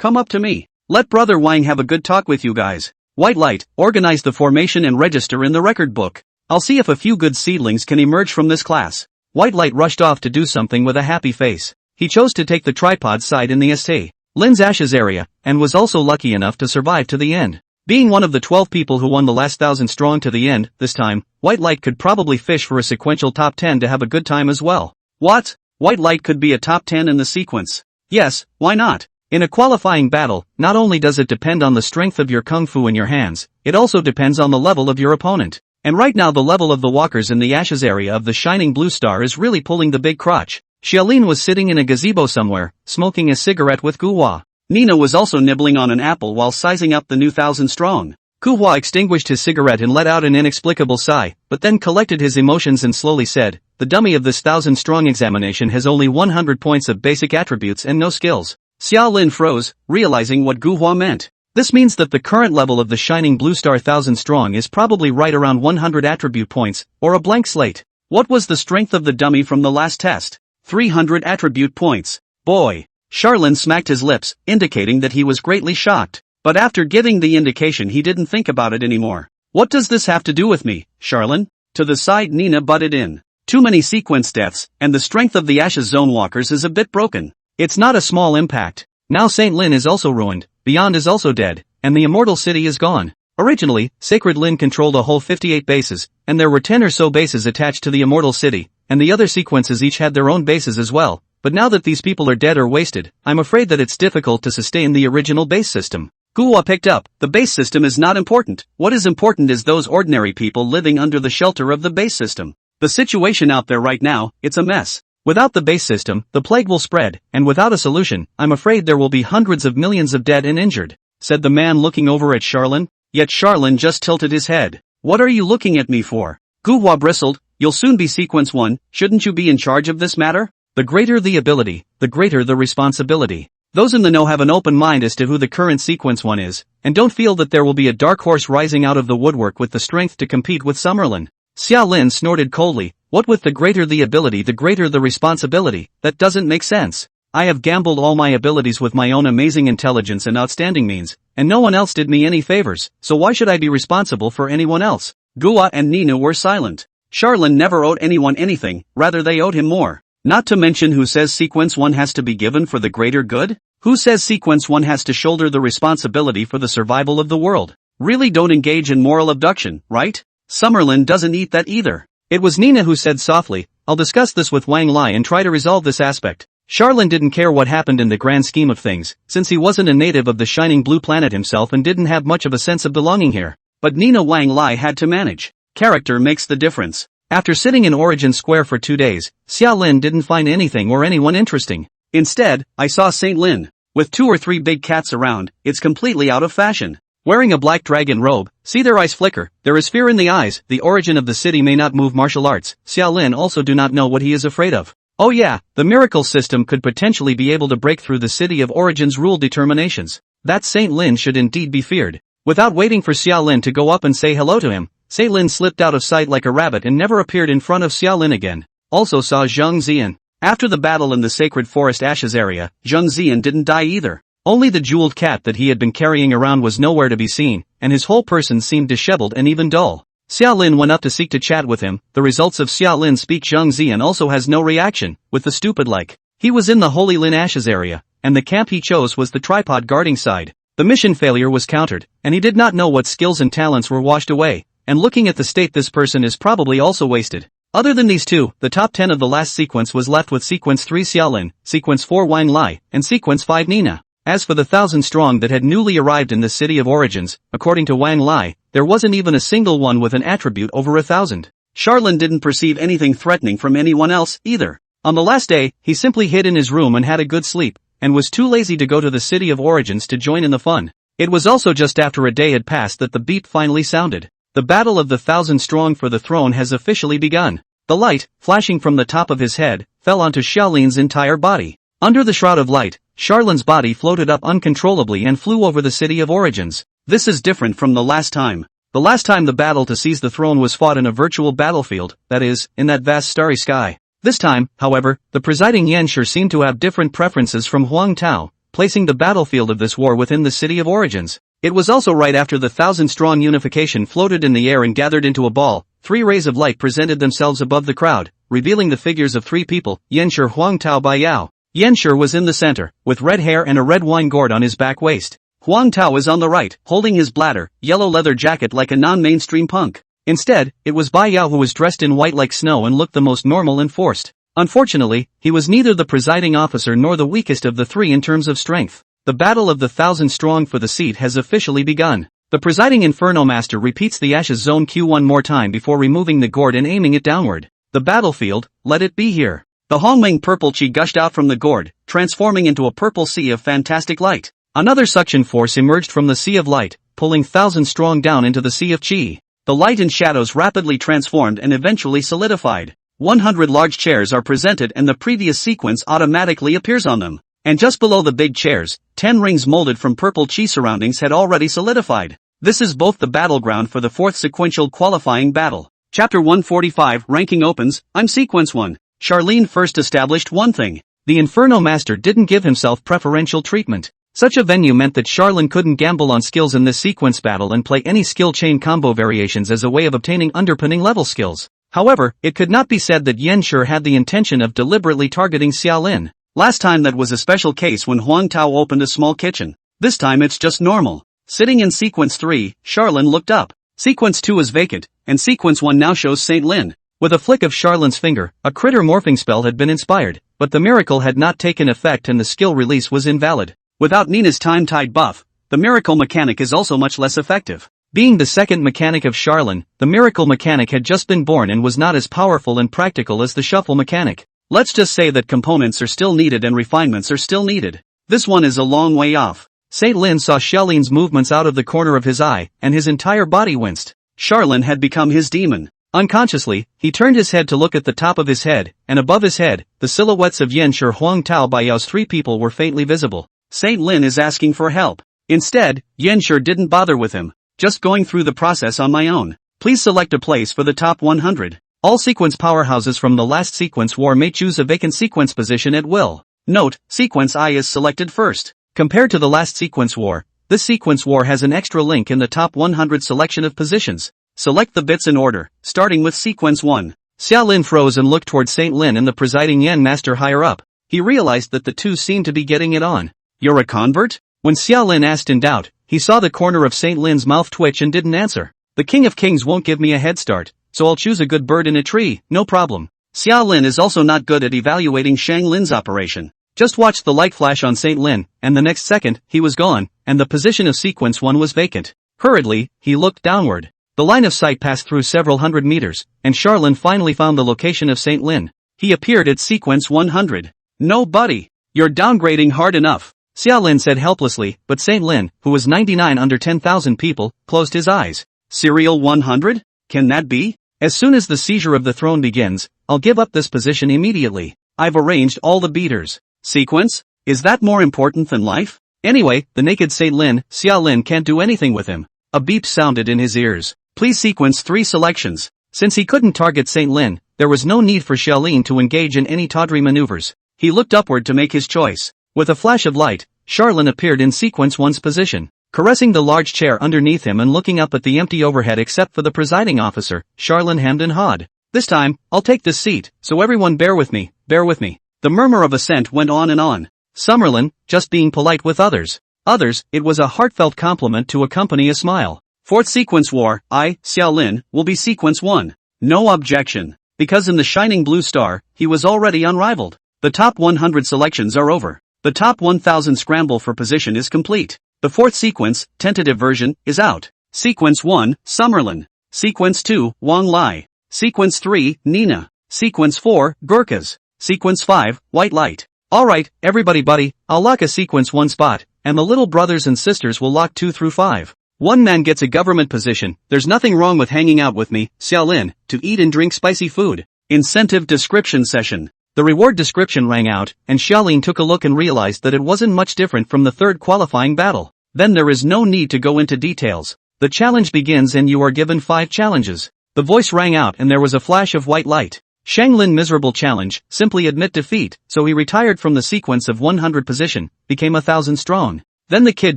up to me. Let Brother Wang have a good talk with you guys. White Light, organize the formation and register in the record book. I'll see if a few good seedlings can emerge from this class. White Light rushed off to do something with a happy face. He chose to take the tripod side in the St. Lin's Ashes area, and was also lucky enough to survive to the end. Being one of the 12 people who won the last 1,000 strong to the end, this time, White Light could probably fish for a sequential top 10 to have a good time as well. What? White Light could be a top 10 in the sequence? Yes, why not? In a qualifying battle, not only does it depend on the strength of your kung fu in your hands, it also depends on the level of your opponent. And right now the level of the walkers in the ashes area of the shining blue star is really pulling the big crotch. Xiaolin was sitting in a gazebo somewhere, smoking a cigarette with Guhua. Nina was also nibbling on an apple while sizing up the new 1,000 strong. Guhua extinguished his cigarette and let out an inexplicable sigh, but then collected his emotions and slowly said, "The dummy of this 1,000 strong examination has only 100 points of basic attributes and no skills." Xiaolin froze, realizing what Guhua meant. This means that the current level of the shining blue star 1,000 strong is probably right around 100 attribute points, or a blank slate. What was the strength of the dummy from the last test? 300 attribute points. Boy. Charlin smacked his lips, indicating that he was greatly shocked. But after giving the indication he didn't think about it anymore. What does this have to do with me, Charlin? To the side Nina butted in. Too many sequence deaths, and the strength of the Ashes Zone walkers is a bit broken. It's not a small impact. Now Saint Lin is also ruined, Beyond is also dead, and the Immortal City is gone. Originally, Sacred Lin controlled a whole 58 bases, and there were 10 or so bases attached to the Immortal City, and the other sequences each had their own bases as well. But now that these people are dead or wasted, I'm afraid that it's difficult to sustain the original base system. Guhua picked up. The base system is not important. What is important is those ordinary people living under the shelter of the base system. The situation out there right now, it's a mess. Without the base system, the plague will spread, and without a solution, I'm afraid there will be hundreds of millions of dead and injured, said the man looking over at Charlin. Yet Charlin just tilted his head. What are you looking at me for? Guhua bristled. You'll soon be sequence 1, shouldn't you be in charge of this matter? The greater the ability, the greater the responsibility. Those in the know have an open mind as to who the current sequence 1 is, and don't feel that there will be a dark horse rising out of the woodwork with the strength to compete with Summerlin. Xiaolin snorted coldly. What with the greater the ability the greater the responsibility? That doesn't make sense. I have gambled all my abilities with my own amazing intelligence and outstanding means, and no one else did me any favors, so why should I be responsible for anyone else? Guhua and Nina were silent. Charlin never owed anyone anything, rather they owed him more. Not to mention who says sequence 1 has to be given for the greater good? Who says sequence 1 has to shoulder the responsibility for the survival of the world? Really don't engage in moral abduction, right? Summerlin doesn't eat that either. It was Nina who said softly, I'll discuss this with Wang Lai and try to resolve this aspect. Charlin didn't care what happened in the grand scheme of things, since he wasn't a native of the shining blue planet himself and didn't have much of a sense of belonging here. But Nina Wang Lai had to manage. Character makes the difference. After sitting in Origin Square for 2 days, Xiaolin didn't find anything or anyone interesting. Instead, I saw Saint Lin. With 2 or 3 big cats around, it's completely out of fashion. Wearing a black dragon robe, see their eyes flicker, there is fear in the eyes, the origin of the city may not move martial arts, Xiaolin also do not know what he is afraid of. Oh yeah, the miracle system could potentially be able to break through the city of Origin's rule determinations. That Saint Lin should indeed be feared. Without waiting for Xiaolin to go up and say hello to him, Saint Lin slipped out of sight like a rabbit and never appeared in front of Xiaolin again. Also saw Zhang Zian. After the battle in the Sacred Forest Ashes area, Zhang Zian didn't die either. Only the jeweled cat that he had been carrying around was nowhere to be seen, and his whole person seemed disheveled and even dull. Xiaolin went up to seek to chat with him. The results of Xiaolin's speak Zhang Zian also has no reaction, with the stupid like. He was in the Holy Lin Ashes area, and the camp he chose was the tripod guarding side. The mission failure was countered, and he did not know what skills and talents were washed away, and looking at the state this person is probably also wasted. Other than these two, the top 10 of the last sequence was left with sequence 3 Xiaolin, sequence 4 Wang Lai, and sequence 5 Nina. As for the 1,000 strong that had newly arrived in the City of Origins, according to Wang Lai, there wasn't even a single one with an attribute over 1,000. Charlin didn't perceive anything threatening from anyone else, either. On the last day, he simply hid in his room and had a good sleep, and was too lazy to go to the City of Origins to join in the fun. It was also just after a day had passed that the beep finally sounded. The battle of the 1,000 strong for the throne has officially begun. The light, flashing from the top of his head, fell onto Xiaolin's entire body. Under the shroud of light, Charlin's body floated up uncontrollably and flew over the City of Origins. This is different from the last time. The last time the battle to seize the throne was fought in a virtual battlefield, that is, in that vast starry sky. This time, however, the presiding Yanshi seemed to have different preferences from Huang Tao, placing the battlefield of this war within the City of Origins. It was also right after the 1,000 strong unification floated in the air and gathered into a ball. 3 rays of light presented themselves above the crowd, revealing the figures of 3 people, Yanshi, Huang Tao, Bai Yao. Yanshi was in the center, with red hair and a red wine gourd on his back waist. Huang Tao is on the right, holding his bladder, yellow leather jacket like a non-mainstream punk. Instead, it was Bai Yao who was dressed in white like snow and looked the most normal and forced. Unfortunately, he was neither the presiding officer nor the weakest of the three in terms of strength. The battle of the 1,000 strong for the seat has officially begun. The presiding Inferno Master repeats the Ashes Zone Q one more time before removing the gourd and aiming it downward. The battlefield, let it be here. The Hongming purple chi gushed out from the gourd, transforming into a purple sea of fantastic light. Another suction force emerged from the sea of light, pulling 1,000 strong down into the sea of chi. The light and shadows rapidly transformed and eventually solidified. 100 large chairs are presented and the previous sequence automatically appears on them. And just below the big chairs, 10 rings molded from purple chi surroundings had already solidified. This is both the battleground for the fourth sequential qualifying battle. Chapter 145 Ranking opens. I'm Sequence 1. Charlene first established one thing. The Inferno Master didn't give himself preferential treatment. Such a venue meant that Charlene couldn't gamble on skills in this sequence battle and play any skill chain combo variations as a way of obtaining underpinning level skills. However, it could not be said that Yan Shi had the intention of deliberately targeting Xiaolin. Last time that was a special case when Huang Tao opened a small kitchen. This time it's just normal. Sitting in Sequence 3, Charlene looked up. Sequence 2 is vacant, and Sequence 1 now shows Saint Lin. With a flick of Charlene's finger, a critter morphing spell had been inspired, but the miracle had not taken effect and the skill release was invalid. Without Nina's time-tied buff, the miracle mechanic is also much less effective. Being the second mechanic of Charlene, the miracle mechanic had just been born and was not as powerful and practical as the shuffle mechanic. Let's just say that components are still needed and refinements are still needed. This one is a long way off. Saint Lin saw Xiaolin's movements out of the corner of his eye, and his entire body winced. Charlene had become his demon. Unconsciously, he turned his head to look at the top of his head, and above his head, the silhouettes of Yan Shi, Huang Tao, Bai Yao's three people were faintly visible. Saint Lin is asking for help. Instead, Yan Shi didn't bother with him. Just going through the process on my own. Please select a place for the top 100. All sequence powerhouses from the last sequence war may choose a vacant sequence position at will. Note, sequence I is selected first. Compared to the last sequence war, this sequence war has an extra link in the top 100 selection of positions. Select the bits in order, starting with sequence 1. Xiaolin froze and looked toward Saint Lin and the presiding Yan Master higher up. He realized that the two seemed to be getting it on. You're a convert? When Xiaolin asked in doubt, he saw the corner of Saint Lin's mouth twitch and didn't answer. The King of Kings won't give me a head start, so I'll choose a good bird in a tree, no problem. Xiaolin is also not good at evaluating Shang Lin's operation. Just watch the light flash on Saint Lin, and the next second, he was gone, and the position of sequence 1 was vacant. Hurriedly, he looked downward. The line of sight passed through several hundred meters, and Charlene finally found the location of Saint Lin. He appeared at sequence 100. No buddy. You're downgrading hard enough. Xiaolin said helplessly, but Saint Lin, who was 99 under 10,000 people, closed his eyes. Serial 100? Can that be? As soon as the seizure of the throne begins, I'll give up this position immediately. I've arranged all the beaters. Sequence? Is that more important than life? Anyway, the naked Saint Lin, Xiaolin can't do anything with him. A beep sounded in his ears. Please sequence 3 selections. Since he couldn't target Saint Lin, there was no need for Xiaolin to engage in any tawdry maneuvers. He looked upward to make his choice. With a flash of light, Charlene appeared in sequence 1's position, caressing the large chair underneath him and looking up at the empty overhead except for the presiding officer. Charlene hemmed and hawed. This time, I'll take this seat, so everyone bear with me, bear with me. The murmur of assent went on and on. Summerlin, just being polite with others. Others, it was a heartfelt compliment to accompany a smile. Fourth sequence war, I, Xiaolin, will be sequence 1. No objection. Because in the shining blue star, he was already unrivaled. The top 100 selections are over. The top 1000 scramble for position is complete. The fourth sequence, tentative version, is out. Sequence 1, Summerlin. Sequence 2, Wang Lai. Sequence 3, Nina. Sequence 4, Gurkhas. Sequence 5, White Light. Alright, everybody buddy, I'll lock a sequence 1 spot, and the little brothers and sisters will lock 2 through 5. One man gets a government position. There's nothing wrong with hanging out with me, Xiaolin, to eat and drink spicy food. Incentive description session. The reward description rang out, and Xiaolin took a look and realized that it wasn't much different from the third qualifying battle. Then there is no need to go into details. The challenge begins and you are given 5 challenges. The voice rang out and there was a flash of white light. Shang Lin miserable challenge, simply admit defeat, so he retired from the sequence of 100 position, became 1000 strong. Then the kid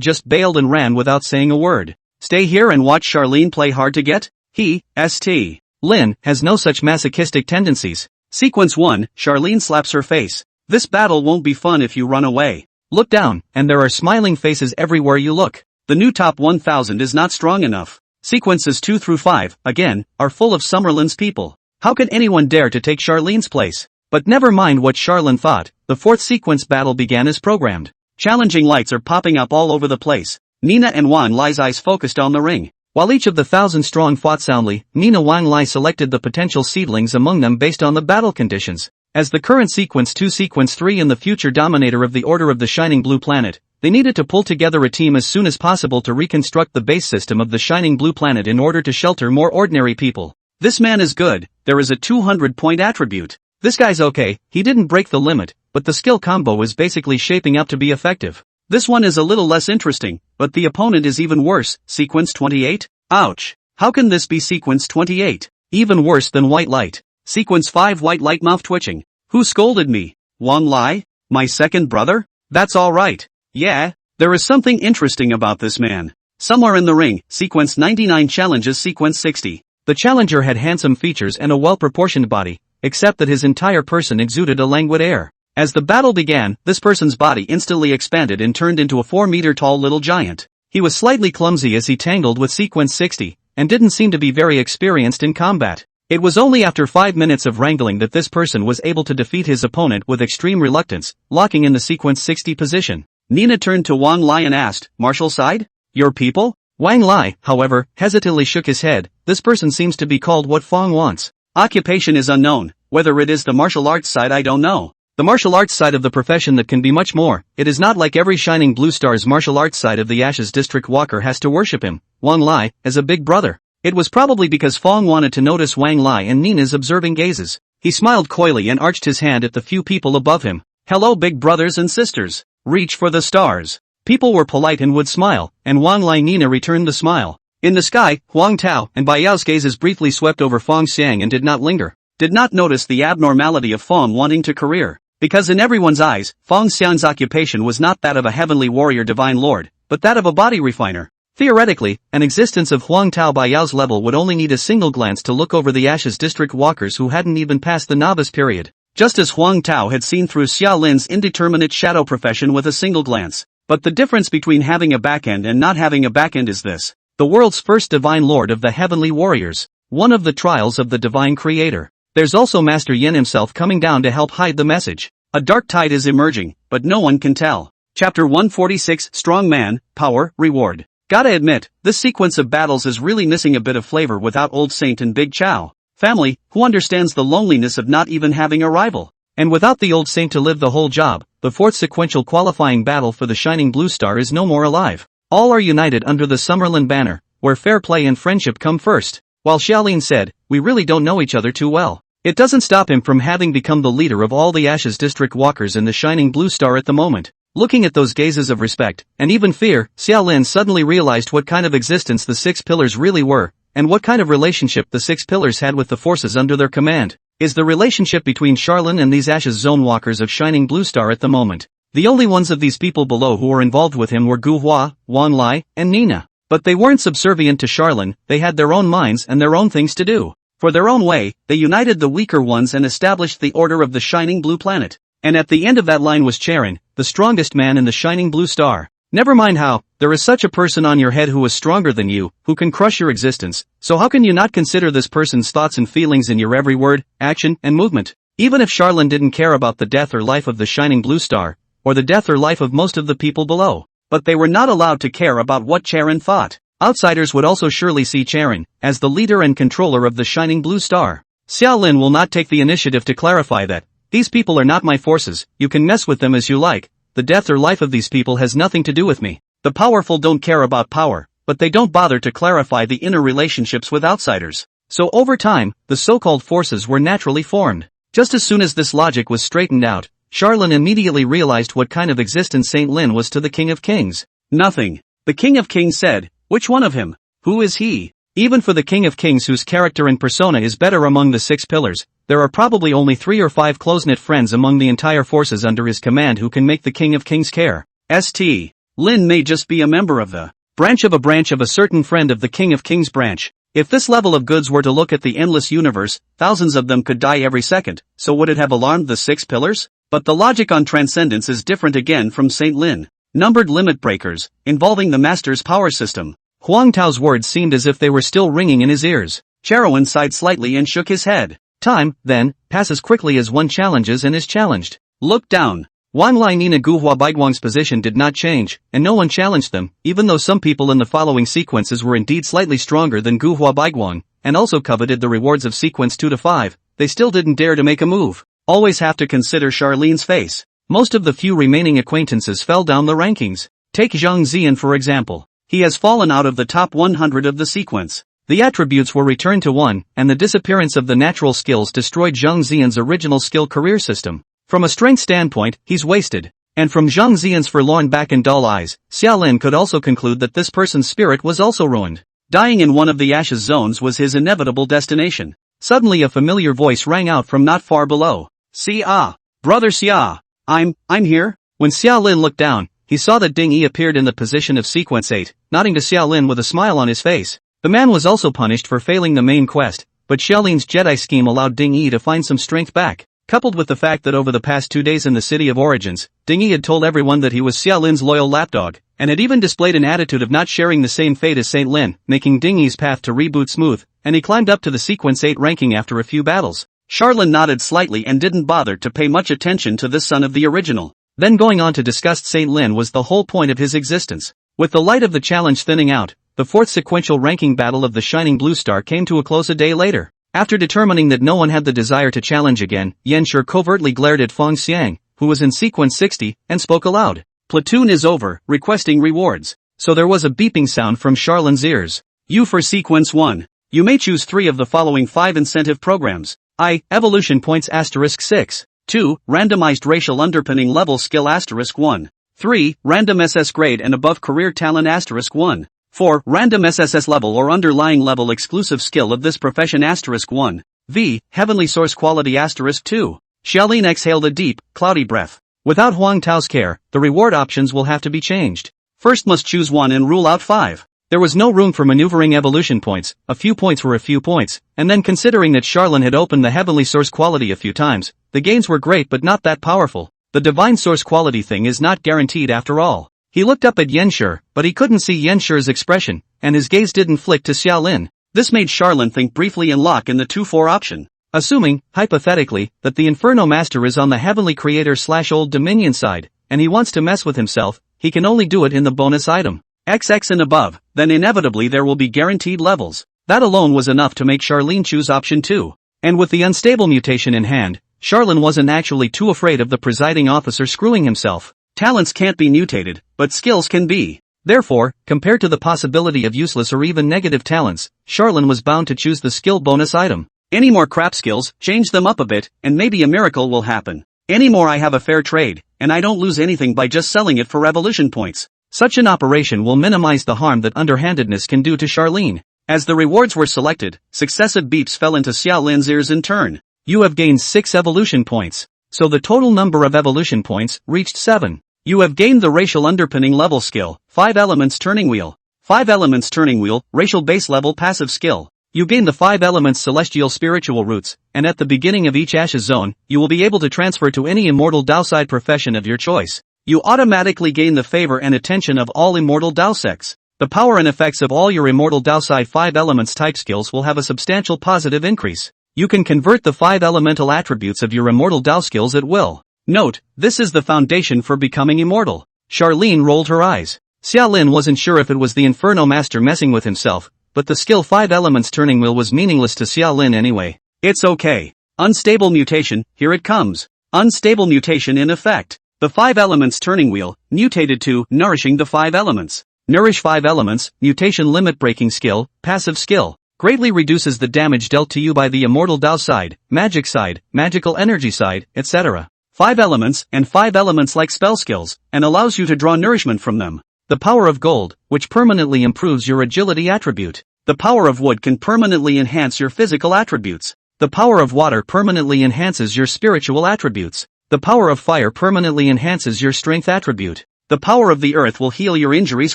just bailed and ran without saying a word. Stay here and watch Charlene play hard to get? He, St. Lin, has no such masochistic tendencies. Sequence 1, Charlene slaps her face. This battle won't be fun if you run away. Look down, and there are smiling faces everywhere you look. The new top 1000 is not strong enough. Sequences 2 through 5, again, are full of Summerlin's people. How could anyone dare to take Charlene's place? But never mind what Charlene thought, the fourth sequence battle began as programmed. Challenging lights are popping up all over the place. Nina and Wang Lai's eyes focused on the ring. While each of the 1,000-strong fought soundly, Nina Wang Lai selected the potential seedlings among them based on the battle conditions. As the current Sequence 2 Sequence 3 and the future dominator of the Order of the Shining Blue Planet, they needed to pull together a team as soon as possible to reconstruct the base system of the Shining Blue Planet in order to shelter more ordinary people. This man is good, there is a 200-point attribute. This guy's okay, he didn't break the limit, but the skill combo is basically shaping up to be effective. This one is a little less interesting, but the opponent is even worse. Sequence 28? Ouch. How can this be Sequence 28? Even worse than White Light. Sequence 5 White Light mouth twitching. Who scolded me? Wang Lai? My second brother? That's alright. Yeah, there is something interesting about this man. Somewhere in the ring, Sequence 99 challenges Sequence 60. The challenger had handsome features and a well-proportioned body, except that his entire person exuded a languid air. As the battle began, this person's body instantly expanded and turned into a 4-meter-tall little giant. He was slightly clumsy as he tangled with Sequence 60, and didn't seem to be very experienced in combat. It was only after 5 minutes of wrangling that this person was able to defeat his opponent with extreme reluctance, locking in the Sequence 60 position. Nina turned to Wang Lai and asked, "Martial side? Your people?" Wang Lai, however, hesitantly shook his head. This person seems to be called what Fong wants. Occupation is unknown. Whether it is the martial arts side I don't know. The martial arts side of the profession that can be much more. It is not like every Shining Blue Star's martial arts side of the Ashes District Walker has to worship him, Wang Lai, as a big brother. It was probably because Fong wanted to notice Wang Lai and Nina's observing gazes. He smiled coyly and arched his hand at the few people above him. "Hello big brothers and sisters. Reach for the stars." People were polite and would smile, and Wang Lai Nina returned the smile. In the sky, Huang Tao and Baiyao's gazes briefly swept over Fong Xiang and did not linger. Did not notice the abnormality of Fong wanting to career. Because in everyone's eyes, Fong Xiang's occupation was not that of a heavenly warrior divine lord, but that of a body refiner. Theoretically, an existence of Huang Tao Baiyao's level would only need a single glance to look over the Ashes District walkers who hadn't even passed the novice period. Just as Huang Tao had seen through Xia Lin's indeterminate shadow profession with a single glance. But the difference between having a backend and not having a backend is this. The world's first divine lord of the heavenly warriors. One of the trials of the divine creator. There's also Master Yin himself coming down to help hide the message. A dark tide is emerging, but no one can tell. Chapter 146 Strong Man, Power, Reward. Gotta admit, this sequence of battles is really missing a bit of flavor without Old Saint and Big Chow. Family, who understands the loneliness of not even having a rival. And without the Old Saint to live the whole job, the fourth sequential qualifying battle for the Shining Blue Star is no more alive. All are united under the Summerlin banner, where fair play and friendship come first. While Xiaolin said, "We really don't know each other too well," it doesn't stop him from having become the leader of all the Ashes District walkers in the Shining Blue Star at the moment. Looking at those gazes of respect, and even fear, Xiaolin suddenly realized what kind of existence the six pillars really were, and what kind of relationship the six pillars had with the forces under their command. Is the relationship between Charlene and these Ashes Zone walkers of Shining Blue Star at the moment. The only ones of these people below who were involved with him were Gu Hua, Wang Lai, and Nina. But they weren't subservient to Charlene, they had their own minds and their own things to do. For their own way, they united the weaker ones and established the Order of the Shining Blue Planet. And at the end of that line was Charon, the strongest man in the Shining Blue Star. Never mind how, there is such a person on your head who is stronger than you, who can crush your existence, so how can you not consider this person's thoughts and feelings in your every word, action, and movement? Even if Charlene didn't care about the death or life of the Shining Blue Star, or the death or life of most of the people below. But they were not allowed to care about what Charon thought. Outsiders would also surely see Charon as the leader and controller of the Shining Blue Star. Xiaolin will not take the initiative to clarify that. These people are not my forces, you can mess with them as you like. The death or life of these people has nothing to do with me. The powerful don't care about power, but they don't bother to clarify the inner relationships with outsiders. So over time, the so-called forces were naturally formed. Just as soon as this logic was straightened out, Charlene immediately realized what kind of existence Saint Lin was to the King of Kings. Nothing. The King of Kings said, "Which one of him? Who is he?" Even for the King of Kings whose character and persona is better among the six pillars, there are probably only 3 or 5 close-knit friends among the entire forces under his command who can make the King of Kings care. St. Lin may just be a member of the branch of a certain friend of the King of Kings branch. If this level of goods were to look at the endless universe, thousands of them could die every second, so would it have alarmed the six pillars? But the logic on transcendence is different again from Saint Lin. Numbered limit breakers, involving the master's power system. Huang Tao's words seemed as if they were still ringing in his ears. Chairwan sighed slightly and shook his head. Time, then, passes quickly as one challenges and is challenged. Look down. Wang Lai Nina Guhua Baiguang's position did not change, and no one challenged them, even though some people in the following sequences were indeed slightly stronger than Guhua Baiguang, and also coveted the rewards of sequence 2 to 5, they still didn't dare to make a move. Always have to consider Charlene's face. Most of the few remaining acquaintances fell down the rankings. Take Zhang Ziyan for example. He has fallen out of the top 100 of the sequence. The attributes were returned to 1, and the disappearance of the natural skills destroyed Zhang Ziyan's original skill career system. From a strength standpoint, he's wasted. And from Zhang Ziyan's forlorn back and dull eyes, Xiaolin could also conclude that this person's spirit was also ruined. Dying in one of the Ashes zones was his inevitable destination. Suddenly a familiar voice rang out from not far below. Xia! Brother Xia! I'm here? When Xiaolin looked down, he saw that Ding Yi appeared in the position of sequence 8, nodding to Xiaolin with a smile on his face. The man was also punished for failing the main quest, but Xiaolin's Jedi scheme allowed Ding Yi to find some strength back. Coupled with the fact that over the past 2 days in the City of Origins, Ding Yi had told everyone that he was Xiaolin's loyal lapdog, and had even displayed an attitude of not sharing the same fate as Saint Lin, making Ding Yi's path to reboot smooth, and he climbed up to the sequence 8 ranking after a few battles. Charlene nodded slightly and didn't bother to pay much attention to the son of the original. Then going on to discuss Saint Lin was the whole point of his existence. With the light of the challenge thinning out, the fourth sequential ranking battle of the Shining Blue Star came to a close a day later. After determining that no one had the desire to challenge again, Yan Shi covertly glared at Feng Xiang, who was in sequence 60, and spoke aloud. Platoon is over, requesting rewards. So there was a beeping sound from Charlene's ears. You for sequence 1. You may choose 3 of the following 5 incentive programs. I, evolution points *6. 2. Randomized racial underpinning level skill *1. 3. Random SS grade and above career talent *1. 4. Random SSS level or underlying level exclusive skill of this profession *1. V. Heavenly source quality *2. Xiaolin exhaled a deep, cloudy breath. Without Huang Tao's care, the reward options will have to be changed. First must choose 1 and rule out 5. There was no room for maneuvering evolution points, a few points were a few points, and then considering that Charlene had opened the heavenly source quality a few times, the gains were great but not that powerful. The divine source quality thing is not guaranteed after all. He looked up at Yan Shi, but he couldn't see Yan Shi's expression, and his gaze didn't flick to Xiaolin. This made Charlene think briefly and lock in the 2-4 option. Assuming, hypothetically, that the Inferno Master is on the Heavenly Creator/Old Dominion side, and he wants to mess with himself, he can only do it in the bonus item. XX and above, then inevitably there will be guaranteed levels. That alone was enough to make Charlene choose option 2. And with the unstable mutation in hand, Charlene wasn't actually too afraid of the presiding officer screwing himself. Talents can't be mutated, but skills can be. Therefore, compared to the possibility of useless or even negative talents, Charlene was bound to choose the skill bonus item. Any more crap skills, change them up a bit, and maybe a miracle will happen. Any more I have a fair trade, and I don't lose anything by just selling it for evolution points. Such an operation will minimize the harm that underhandedness can do to Charlene. As the rewards were selected, successive beeps fell into Xiaolin's ears in turn. You have gained 6 evolution points. So the total number of evolution points reached 7. You have gained the racial underpinning level skill, 5 elements turning wheel. 5 elements turning wheel, racial base level passive skill. You gain the 5 elements celestial spiritual roots, and at the beginning of each Ashes zone, you will be able to transfer to any immortal Dao side profession of your choice. You automatically gain the favor and attention of all immortal Dao sects. The power and effects of all your immortal Dao side 5 elements type skills will have a substantial positive increase. You can convert the 5 elemental attributes of your immortal Dao skills at will. Note, this is the foundation for becoming immortal. Charlene rolled her eyes. Xiaolin wasn't sure if it was the Inferno Master messing with himself, but the skill 5 elements turning wheel was meaningless to Xiaolin anyway. It's okay. Unstable mutation, here it comes. Unstable mutation in effect. The 5 elements turning wheel, mutated to nourishing the 5 elements. Nourish 5 elements, mutation limit breaking skill, passive skill. Greatly reduces the damage dealt to you by the immortal Dao side, magical energy side, etc. 5 elements, and 5 elements like spell skills, and allows you to draw nourishment from them. The power of gold, which permanently improves your agility attribute. The power of wood can permanently enhance your physical attributes. The power of water permanently enhances your spiritual attributes. The power of fire permanently enhances your strength attribute. The power of the earth will heal your injuries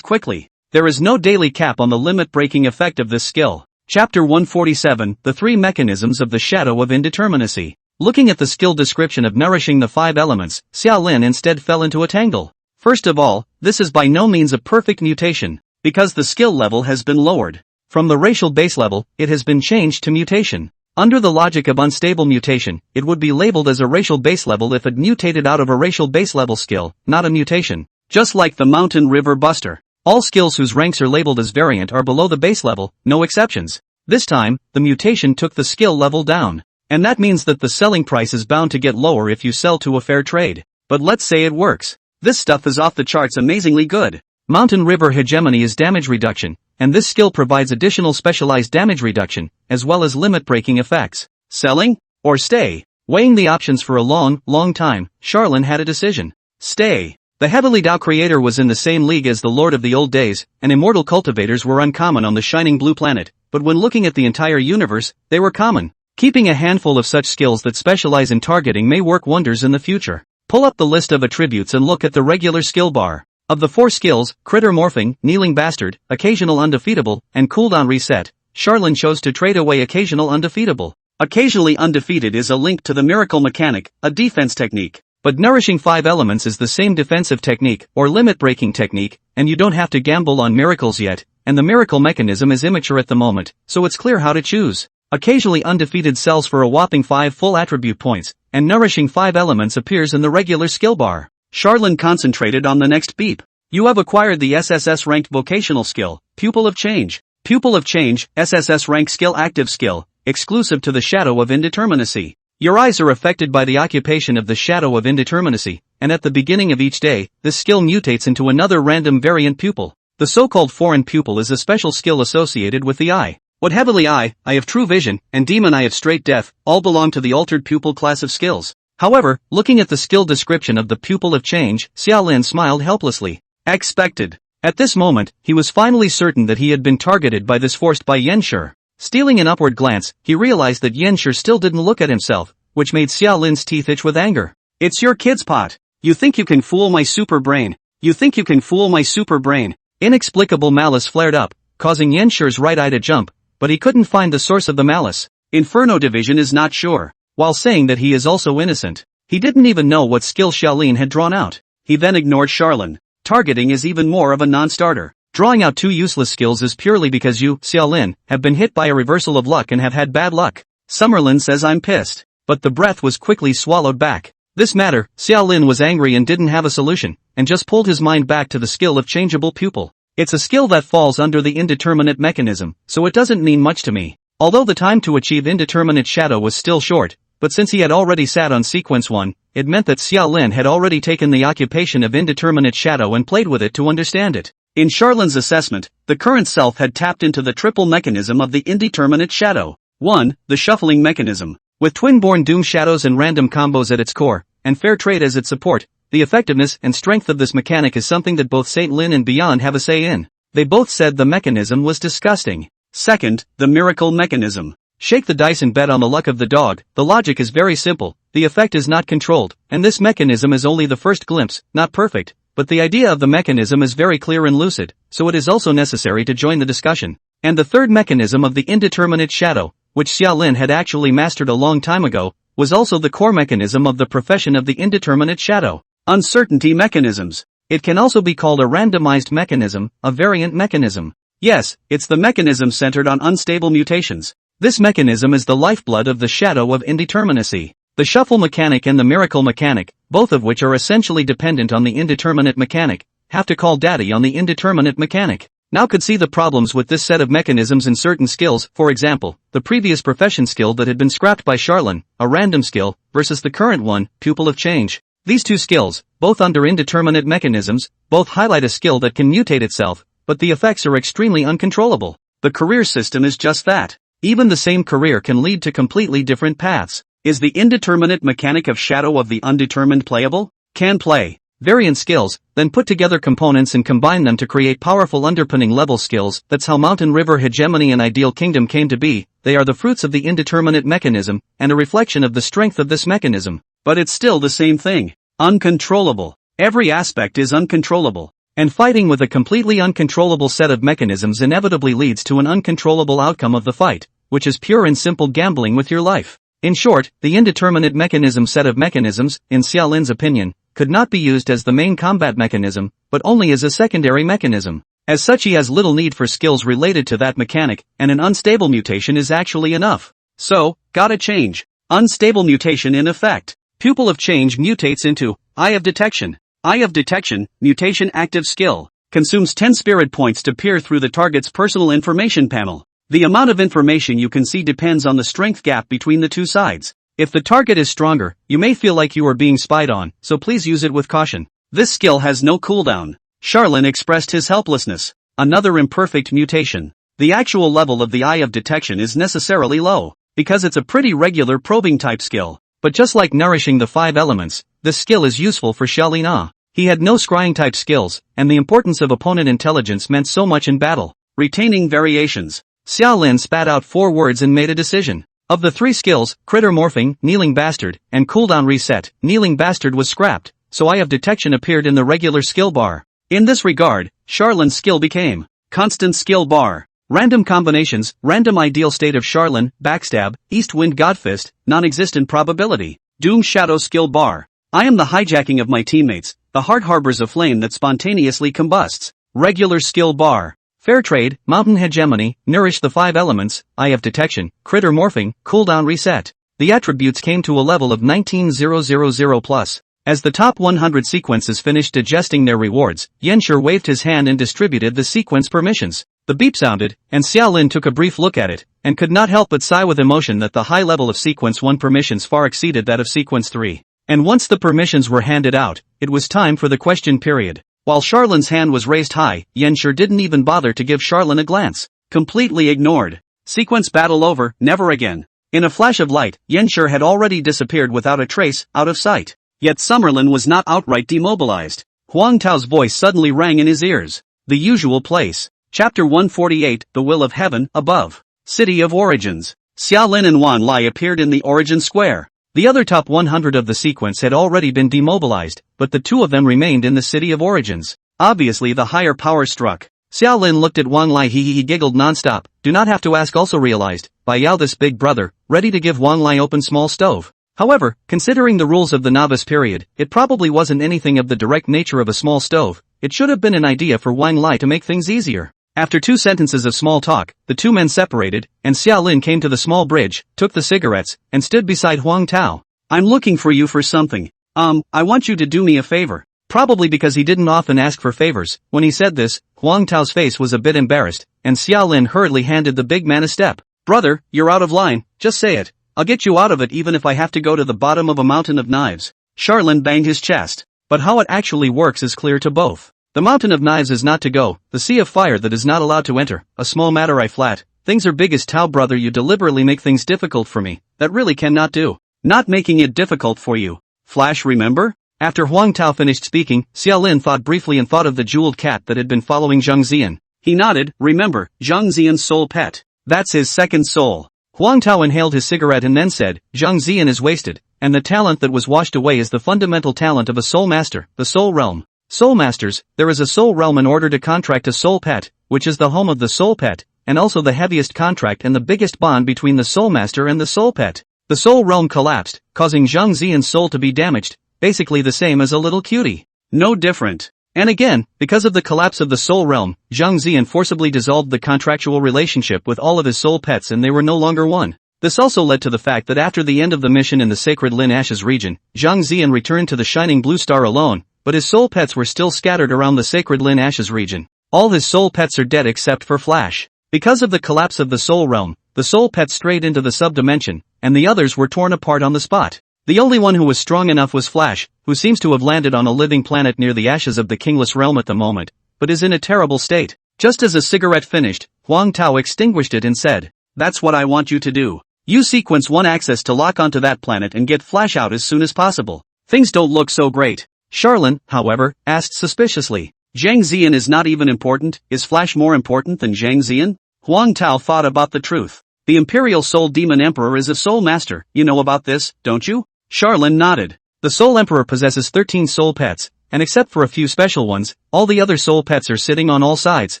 quickly. There is no daily cap on the limit-breaking effect of this skill. Chapter 147, The 3 Mechanisms of the Shadow of Indeterminacy. Looking at the skill description of nourishing the 5 elements, Xiaolin instead fell into a tangle. First of all, this is by no means a perfect mutation, because the skill level has been lowered. From the racial base level, it has been changed to mutation. Under the logic of unstable mutation, it would be labeled as a racial base level if it mutated out of a racial base level skill, not a mutation. Just like the Mountain River Buster. All skills whose ranks are labeled as variant are below the base level, no exceptions. This time, the mutation took the skill level down. And that means that the selling price is bound to get lower if you sell to a fair trade. But let's say it works. This stuff is off the charts amazingly good. Mountain River Hegemony is damage reduction, and this skill provides additional specialized damage reduction, as well as limit-breaking effects. Selling? Or stay? Weighing the options for a long time, Charlene had a decision. Stay. The Heavenly Dao creator was in the same league as the Lord of the Old Days, and immortal cultivators were uncommon on the shining blue planet, but when looking at the entire universe, they were common. Keeping a handful of such skills that specialize in targeting may work wonders in the future. Pull up the list of attributes and look at the regular skill bar. Of the 4 skills, Critter Morphing, Kneeling Bastard, Occasional Undefeatable, and Cooldown Reset, Charlene chose to trade away Occasional Undefeatable. Occasionally Undefeated is a link to the Miracle Mechanic, a defense technique. But nourishing 5 elements is the same defensive technique, or limit-breaking technique, and you don't have to gamble on miracles yet, and the miracle mechanism is immature at the moment, so it's clear how to choose. Occasionally Undefeated sells for a whopping 5 full attribute points, and nourishing 5 elements appears in the regular skill bar. Charlene concentrated on the next beep. You have acquired the SSS ranked vocational skill, Pupil of Change. Pupil of Change, SSS rank skill active skill, exclusive to the Shadow of Indeterminacy. Your eyes are affected by the occupation of the Shadow of Indeterminacy, and at the beginning of each day, this skill mutates into another random variant pupil. The so-called foreign pupil is a special skill associated with the eye. What Heavenly Eye, Eye of True Vision, and Demon Eye of Straight Death, all belong to the altered pupil class of skills. However, looking at the skill description of the Pupil of Change, Xiaolin smiled helplessly. Expected. At this moment, he was finally certain that he had been targeted by this forced by Yenshur. Stealing an upward glance, he realized that Yenshur still didn't look at himself, which made Xiaolin's teeth itch with anger. It's your kid's pot. You think you can fool my super brain. You think you can fool my super brain. Inexplicable malice flared up, causing Yenshur's right eye to jump, but he couldn't find the source of the malice. Inferno Division is not sure. While saying that he is also innocent, he didn't even know what skill Xiaolin had drawn out. He then ignored Charlene. Targeting is even more of a non-starter. Drawing out 2 useless skills is purely because you, Xiaolin, have been hit by a reversal of luck and have had bad luck. Summerlin says I'm pissed. But the breath was quickly swallowed back. This matter, Xiaolin was angry and didn't have a solution, and just pulled his mind back to the skill of Changeable Pupil. It's a skill that falls under the indeterminate mechanism, so it doesn't mean much to me. Although the time to achieve indeterminate shadow was still short, but since he had already sat on sequence 1, it meant that Xiaolin had already taken the occupation of indeterminate shadow and played with it to understand it. In Charlene's assessment, the current self had tapped into the triple mechanism of the indeterminate shadow. 1. The shuffling mechanism. With twin-born doom shadows and random combos at its core, and fair trade as its support, the effectiveness and strength of this mechanic is something that both Saint Lin and beyond have a say in. They both said the mechanism was disgusting. Second, the miracle mechanism. Shake the dice and bet on the luck of the dog. The logic is very simple, the effect is not controlled, and this mechanism is only the first glimpse, not perfect, but the idea of the mechanism is very clear and lucid, so it is also necessary to join the discussion. And the third mechanism of the indeterminate shadow, which Xiaolin had actually mastered a long time ago, was also the core mechanism of the profession of the indeterminate shadow. Uncertainty mechanisms. It can also be called a randomized mechanism, a variant mechanism. Yes, it's the mechanism centered on unstable mutations. This mechanism is the lifeblood of the shadow of indeterminacy. The shuffle mechanic and the miracle mechanic, both of which are essentially dependent on the indeterminate mechanic, have to call daddy on the indeterminate mechanic. Now could see the problems with this set of mechanisms in certain skills, for example, the previous profession skill that had been scrapped by Charlene, a random skill, versus the current one, Pupil of Change. These two skills, both under indeterminate mechanisms, both highlight a skill that can mutate itself, but the effects are extremely uncontrollable. The career system is just that. Even the same career can lead to completely different paths. Is the indeterminate mechanic of Shadow of the Undetermined playable? Can play. Variant skills, then put together components and combine them to create powerful underpinning level skills. That's how Mountain River Hegemony and Ideal Kingdom came to be. They are the fruits of the indeterminate mechanism, and a reflection of the strength of this mechanism. But it's still the same thing. Uncontrollable. Every aspect is uncontrollable. And fighting with a completely uncontrollable set of mechanisms inevitably leads to an uncontrollable outcome of the fight, which is pure and simple gambling with your life. In short, the indeterminate mechanism set of mechanisms, in Xiaolin's opinion, could not be used as the main combat mechanism, but only as a secondary mechanism. As such, he has little need for skills related to that mechanic, and an unstable mutation is actually enough. So, gotta change. Unstable mutation in effect. Pupil of change mutates into Eye of Detection. Eye of Detection, mutation active skill. Consumes 10 spirit points to peer through the target's personal information panel. The amount of information you can see depends on the strength gap between the two sides. If the target is stronger, you may feel like you are being spied on, so please use it with caution. This skill has no cooldown. Charlin expressed his helplessness. Another imperfect mutation. The actual level of the Eye of Detection is necessarily low, because it's a pretty regular probing type skill. But just like nourishing the 5 elements, this skill is useful for Xiaolin. He had no scrying type skills, and the importance of opponent intelligence meant so much in battle. Retaining variations. Xiaolin spat out 4 words and made a decision. Of the 3 skills, Critter Morphing, Kneeling Bastard, and Cooldown Reset, Kneeling Bastard was scrapped, so Eye of Detection appeared in the regular skill bar. In this regard, Charlin's skill became Constant Skill Bar. Random combinations, random ideal state of Charlin, Backstab, East Wind Godfist, non-existent probability. Doom Shadow Skill Bar. I am the hijacking of my teammates, the heart harbors a flame that spontaneously combusts. Regular Skill Bar. Fair Trade, Mountain Hegemony, Nourish the 5 elements, Eye of Detection, Critter Morphing, Cooldown Reset. The attributes came to a level of 19,000 plus. As the top 100 sequences finished digesting their rewards, Yanshi waved his hand and distributed the sequence permissions. The beep sounded, and Xiaolin took a brief look at it, and could not help but sigh with emotion that the high level of sequence 1 permissions far exceeded that of sequence 3. And once the permissions were handed out, it was time for the question period. While Charlin's hand was raised high, Yanshi didn't even bother to give Charlin a glance. Completely ignored. Sequence battle over, never again. In a flash of light, Yanshi had already disappeared without a trace, out of sight. Yet Summerlin was not outright demobilized. Huang Tao's voice suddenly rang in his ears. The usual place. Chapter 148, The Will of Heaven, above. City of Origins. Xiaolin and Wan Lai appeared in the Origin Square. The other top 100 of the sequence had already been demobilized, but the 2 of them remained in the City of Origins. Obviously the higher power struck. Xiaolin looked at Wang Lai. He giggled nonstop. Do not have to ask also realized. By Yao this big brother, ready to give Wang Lai open small stove. However, considering the rules of the novice period, it probably wasn't anything of the direct nature of a small stove. It should have been an idea for Wang Lai to make things easier. After 2 sentences of small talk, the 2 men separated, and Xiaolin came to the small bridge, took the cigarettes, and stood beside Huang Tao. I'm looking for you for something. I want you to do me a favor. Probably because he didn't often ask for favors. When he said this, Huang Tao's face was a bit embarrassed, and Xiaolin hurriedly handed the big man a step. Brother, you're out of line, just say it. I'll get you out of it even if I have to go to the bottom of a mountain of knives. Charlin banged his chest. But how it actually works is clear to both. The mountain of knives is not to go, the sea of fire that is not allowed to enter, a small matter I flat. Things are big as Tao brother, you deliberately make things difficult for me, that really cannot do. Not making it difficult for you. Flash, remember? After Huang Tao finished speaking, Xiaolin thought briefly and thought of the jeweled cat that had been following Zhang Ziyan. He nodded, remember, Zhang Ziyan's soul pet. That's his second soul. Huang Tao inhaled his cigarette and then said, Zhang Ziyan is wasted, and the talent that was washed away is the fundamental talent of a soul master, the soul realm. Soul masters, there is a soul realm in order to contract a soul pet, which is the home of the soul pet, and also the heaviest contract and the biggest bond between the soul master and the soul pet. The soul realm collapsed, causing Zhang Ziyan's soul to be damaged, basically the same as a little cutie. No different. And again, because of the collapse of the soul realm, Zhang Ziyan forcibly dissolved the contractual relationship with all of his soul pets and they were no longer one. This also led to the fact that after the end of the mission in the Sacred Lin Ashes region, Zhang Ziyan returned to the Shining Blue Star alone, but his soul pets were still scattered around the Sacred Lin Ashes region. All his soul pets are dead except for Flash. Because of the collapse of the soul realm, the soul pets strayed into the sub-dimension, and the others were torn apart on the spot. The only one who was strong enough was Flash, who seems to have landed on a living planet near the ashes of the Kingless Realm at the moment, but is in a terrible state. Just as a cigarette finished, Huang Tao extinguished it and said, that's what I want you to do. Use sequence 1 access to lock onto that planet and get Flash out as soon as possible. Things don't look so great. Charlin, however, asked suspiciously. Zhang Ziyan is not even important, is Flash more important than Zhang Ziyan? Huang Tao thought about the truth. The Imperial Soul Demon Emperor is a soul master, you know about this, don't you? Charlin nodded. The Soul Emperor possesses 13 soul pets, and except for a few special ones, all the other soul pets are sitting on all sides,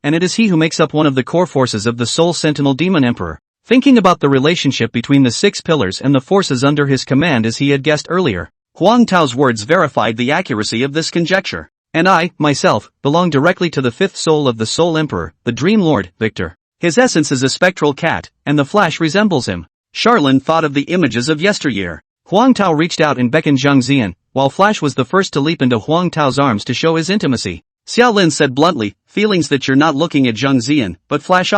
and it is he who makes up one of the core forces of the Soul Sentinel Demon Emperor. Thinking about the relationship between the 6 pillars and the forces under his command as he had guessed earlier, Huang Tao's words verified the accuracy of this conjecture. And I, myself, belong directly to the 5th soul of the Soul Emperor, the Dream Lord, Victor. His essence is a spectral cat, and the Flash resembles him. Charlene thought of the images of yesteryear. Huang Tao reached out and beckoned Zhang Zian, while Flash was the first to leap into Huang Tao's arms to show his intimacy. Xiaolin said bluntly, feelings that you're not looking at Zhang Zian, but Flash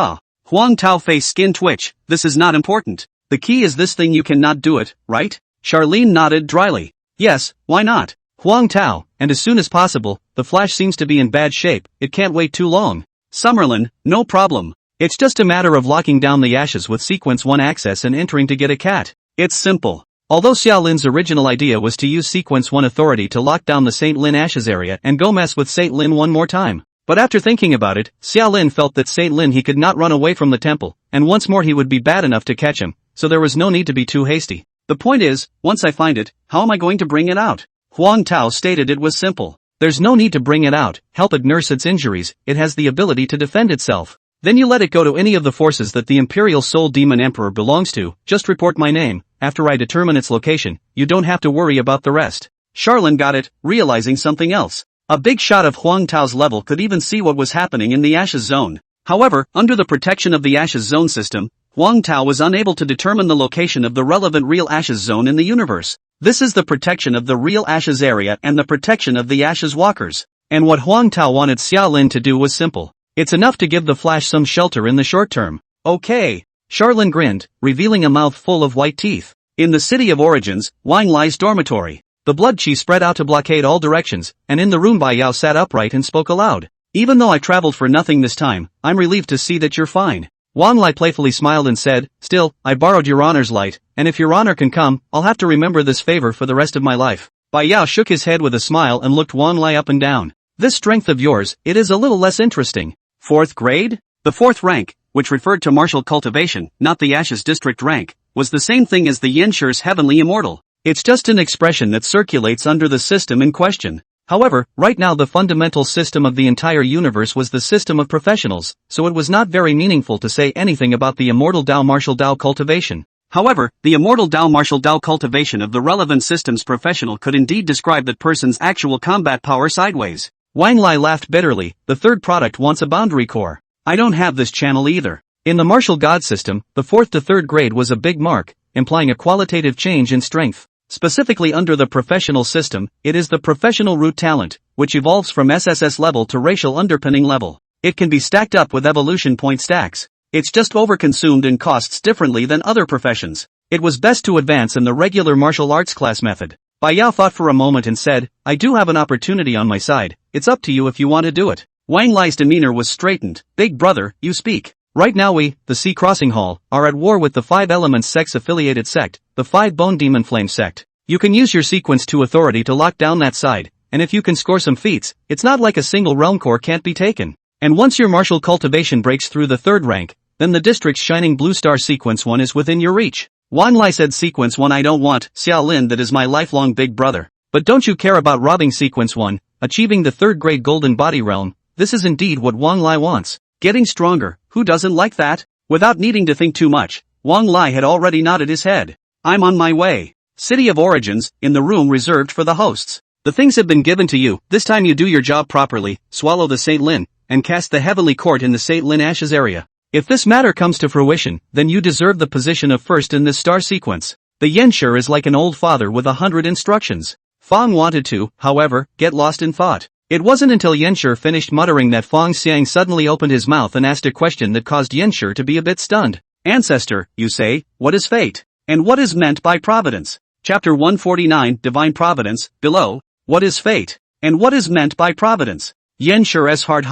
Huang Tao face skin twitch, this is not important. The key is this thing, you cannot do it, right? Charlene nodded dryly. Yes, why not? Huang Tao, and as soon as possible, the Flash seems to be in bad shape, it can't wait too long. Summerlin, no problem. It's just a matter of locking down the ashes with Sequence 1 access and entering to get a cat. It's simple. Although Xiaolin's original idea was to use Sequence 1 authority to lock down the St. Lin Ashes area and go mess with St. Lin one more time. But after thinking about it, Xiaolin felt that St. Lin he could not run away from the temple, and once more he would be bad enough to catch him, so there was no need to be too hasty. The point is, once I find it, how am I going to bring it out? Huang Tao stated it was simple. There's no need to bring it out, help it nurse its injuries, it has the ability to defend itself. Then you let it go to any of the forces that the Imperial Soul Demon Emperor belongs to, just report my name, after I determine its location, you don't have to worry about the rest. Charlene got it, realizing something else. A big shot of Huang Tao's level could even see what was happening in the Ashes Zone. However, under the protection of the Ashes Zone system, Huang Tao was unable to determine the location of the relevant real Ashes Zone in the universe. This is the protection of the real Ashes area and the protection of the Ashes Walkers. And what Huang Tao wanted Xiaolin to do was simple. It's enough to give the Flash some shelter in the short term. Okay. Charlene grinned, revealing a mouth full of white teeth. In the City of Origins, Wang Lai's dormitory. The blood chi spread out to blockade all directions, and in the room Bai Yao sat upright and spoke aloud. Even though I traveled for nothing this time, I'm relieved to see that you're fine. Wang Lai playfully smiled and said, still, I borrowed your honor's light, and if your honor can come, I'll have to remember this favor for the rest of my life. Bai Yao shook his head with a smile and looked Wang Lai up and down. This strength of yours, it is a little less interesting. 4th grade? The 4th rank, which referred to martial cultivation, not the Ashes district rank, was the same thing as the Yenshur's heavenly immortal. It's just an expression that circulates under the system in question. However, right now the fundamental system of the entire universe was the system of professionals, so it was not very meaningful to say anything about the immortal Dao martial Dao cultivation. However, the immortal Dao martial Dao cultivation of the relevant system's professional could indeed describe that person's actual combat power sideways. Wang Lai laughed bitterly, the third product wants a boundary core. I don't have this channel either. In the martial god system, the 4th to 3rd grade was a big mark, implying a qualitative change in strength. Specifically under the professional system, it is the professional root talent, which evolves from SSS level to racial underpinning level. It can be stacked up with evolution point stacks. It's just overconsumed and costs differently than other professions. It was best to advance in the regular martial arts class method. Bai Yao thought for a moment and said, I do have an opportunity on my side, it's up to you if you want to do it. Wang Lai's demeanor was straightened. Big brother, you speak. Right now we, the Sea Crossing Hall, are at war with the 5 Elements sex-affiliated sect, the 5 Bone Demon Flame sect. You can use your Sequence 2 authority to lock down that side, and if you can score some feats, it's not like a single realm core can't be taken. And once your martial cultivation breaks through the 3rd rank, then the district's shining blue star Sequence 1 is within your reach. Wang Lai said Sequence 1 I don't want, Xiaolin that is my lifelong big brother. But don't you care about robbing Sequence 1, achieving the 3rd grade golden body realm, this is indeed what Wang Lai wants. Getting stronger, who doesn't like that? Without needing to think too much, Wang Lai had already nodded his head. I'm on my way. City of Origins, in the room reserved for the hosts. The things have been given to you, this time you do your job properly, swallow the St. Lin, and cast the heavenly court in the St. Lin Ashes area. If this matter comes to fruition, then you deserve the position of first in this star sequence. The Yenshur is like an old father with 100 instructions. Fang wanted to, however, get lost in thought. It wasn't until Yenshur finished muttering that Fang Xiang suddenly opened his mouth and asked a question that caused Yenshur to be a bit stunned. Ancestor, you say, what is fate? And what is meant by providence? Chapter 149, Divine Providence, below, what is fate? And what is meant by providence? Yenshur s hard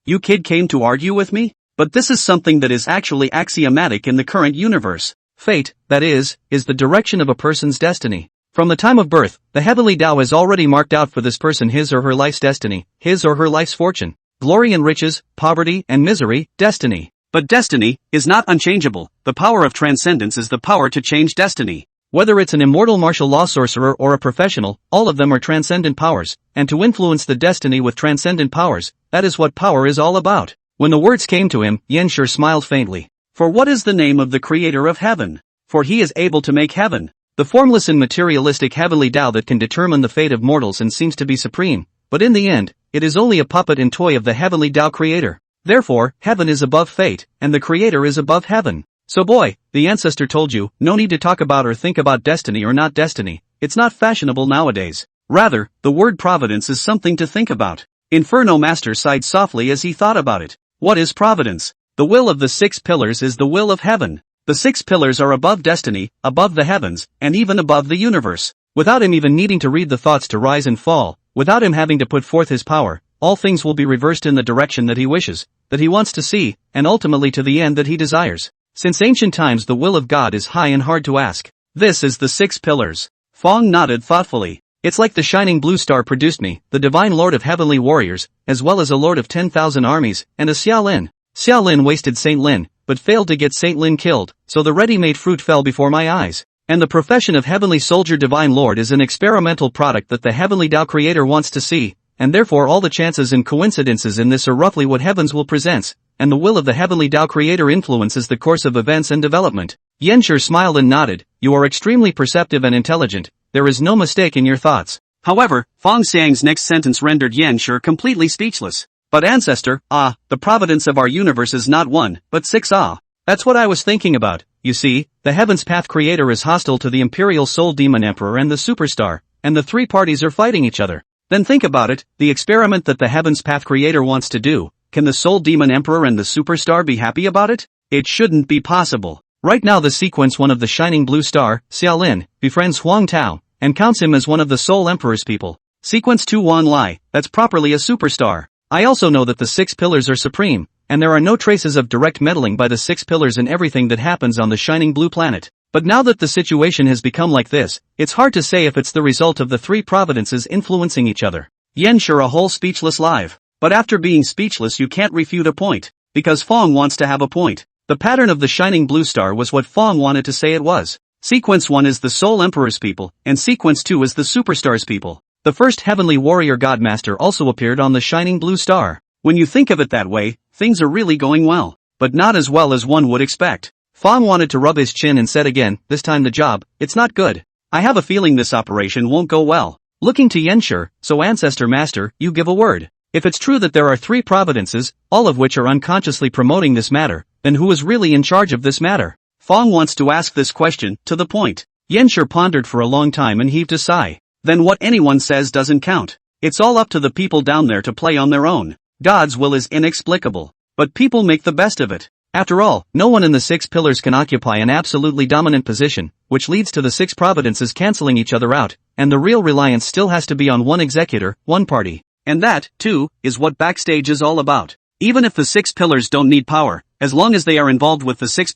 you kid came to argue with me? But this is something that is actually axiomatic in the current universe. Fate, that is the direction of a person's destiny. From the time of birth, the heavenly Tao has already marked out for this person his or her life's destiny, his or her life's fortune. Glory and riches, poverty and misery, destiny. But destiny is not unchangeable. The power of transcendence is the power to change destiny. Whether it's an immortal martial law sorcerer or a professional, all of them are transcendent powers, and to influence the destiny with transcendent powers, that is what power is all about. When the words came to him, Yenshur smiled faintly. For what is the name of the creator of heaven? For he is able to make heaven. The formless and materialistic heavenly Tao that can determine the fate of mortals and seems to be supreme, but in the end, it is only a puppet and toy of the heavenly Tao creator. Therefore, heaven is above fate, and the creator is above heaven. So boy, the ancestor told you, no need to talk about or think about destiny or not destiny, it's not fashionable nowadays. Rather, the word providence is something to think about. Inferno Master sighed softly as he thought about it. What is providence? The will of the 6 pillars is the will of heaven. The 6 pillars are above destiny, above the heavens, and even above the universe. Without him even needing to read the thoughts to rise and fall, without him having to put forth his power, all things will be reversed in the direction that he wishes, that he wants to see, and ultimately to the end that he desires. Since ancient times the will of God is high and hard to ask. This is the 6 pillars. Fong nodded thoughtfully. It's like the shining blue star produced me, the divine lord of heavenly warriors, as well as a lord of 10,000 armies, and a Xiaolin. Xiaolin wasted Saint Lin, but failed to get Saint Lin killed, so the ready-made fruit fell before my eyes. And the profession of heavenly soldier divine lord is an experimental product that the heavenly Tao creator wants to see, and therefore all the chances and coincidences in this are roughly what heavens will present, and the will of the heavenly Tao creator influences the course of events and development. Yanshi smiled and nodded. You are extremely perceptive and intelligent, there is no mistake in your thoughts. However, Fong Xiang's next sentence rendered Yanshi completely speechless. But ancestor, the providence of our universe is not 1, but 6 . That's what I was thinking about. You see, the Heaven's Path creator is hostile to the Imperial Soul Demon Emperor and the Superstar, and the 3 parties are fighting each other. Then think about it, the experiment that the Heaven's Path creator wants to do, can the Soul Demon Emperor and the Superstar be happy about it? It shouldn't be possible. Right now the sequence 1 of the Shining Blue Star, Xiaolin, befriends Huang Tao, and counts him as one of the Soul Emperor's people. Sequence 2 Wan Lai, that's properly a Superstar. I also know that the 6 pillars are supreme, and there are no traces of direct meddling by the 6 pillars in everything that happens on the Shining Blue Planet. But now that the situation has become like this, it's hard to say if it's the result of the 3 providences influencing each other. Yanshi a whole speechless live. But after being speechless you can't refute a point, because Fong wants to have a point. The pattern of the Shining Blue Star was what Fong wanted to say it was. Sequence 1 is the Soul Emperor's people, and Sequence 2 is the Superstar's people. The first heavenly warrior Godmaster also appeared on the Shining Blue Star. When you think of it that way, things are really going well. But not as well as one would expect. Fong wanted to rub his chin and said again, this time the job, it's not good. I have a feeling this operation won't go well. Looking to Yanshi, so Ancestor Master, you give a word. If it's true that there are 3 providences, all of which are unconsciously promoting this matter, then who is really in charge of this matter? Fong wants to ask this question, to the point. Yanshi pondered for a long time and heaved a sigh. Then what anyone says doesn't count. It's all up to the people down there to play on their own. God's will is inexplicable. But people make the best of it. After all, no one in the 6 pillars can occupy an absolutely dominant position, which leads to the 6 providences canceling each other out, and the real reliance still has to be on one executor, one party. And that, too, is what backstage is all about. Even if the 6 pillars don't need power, as long as they are involved with the 6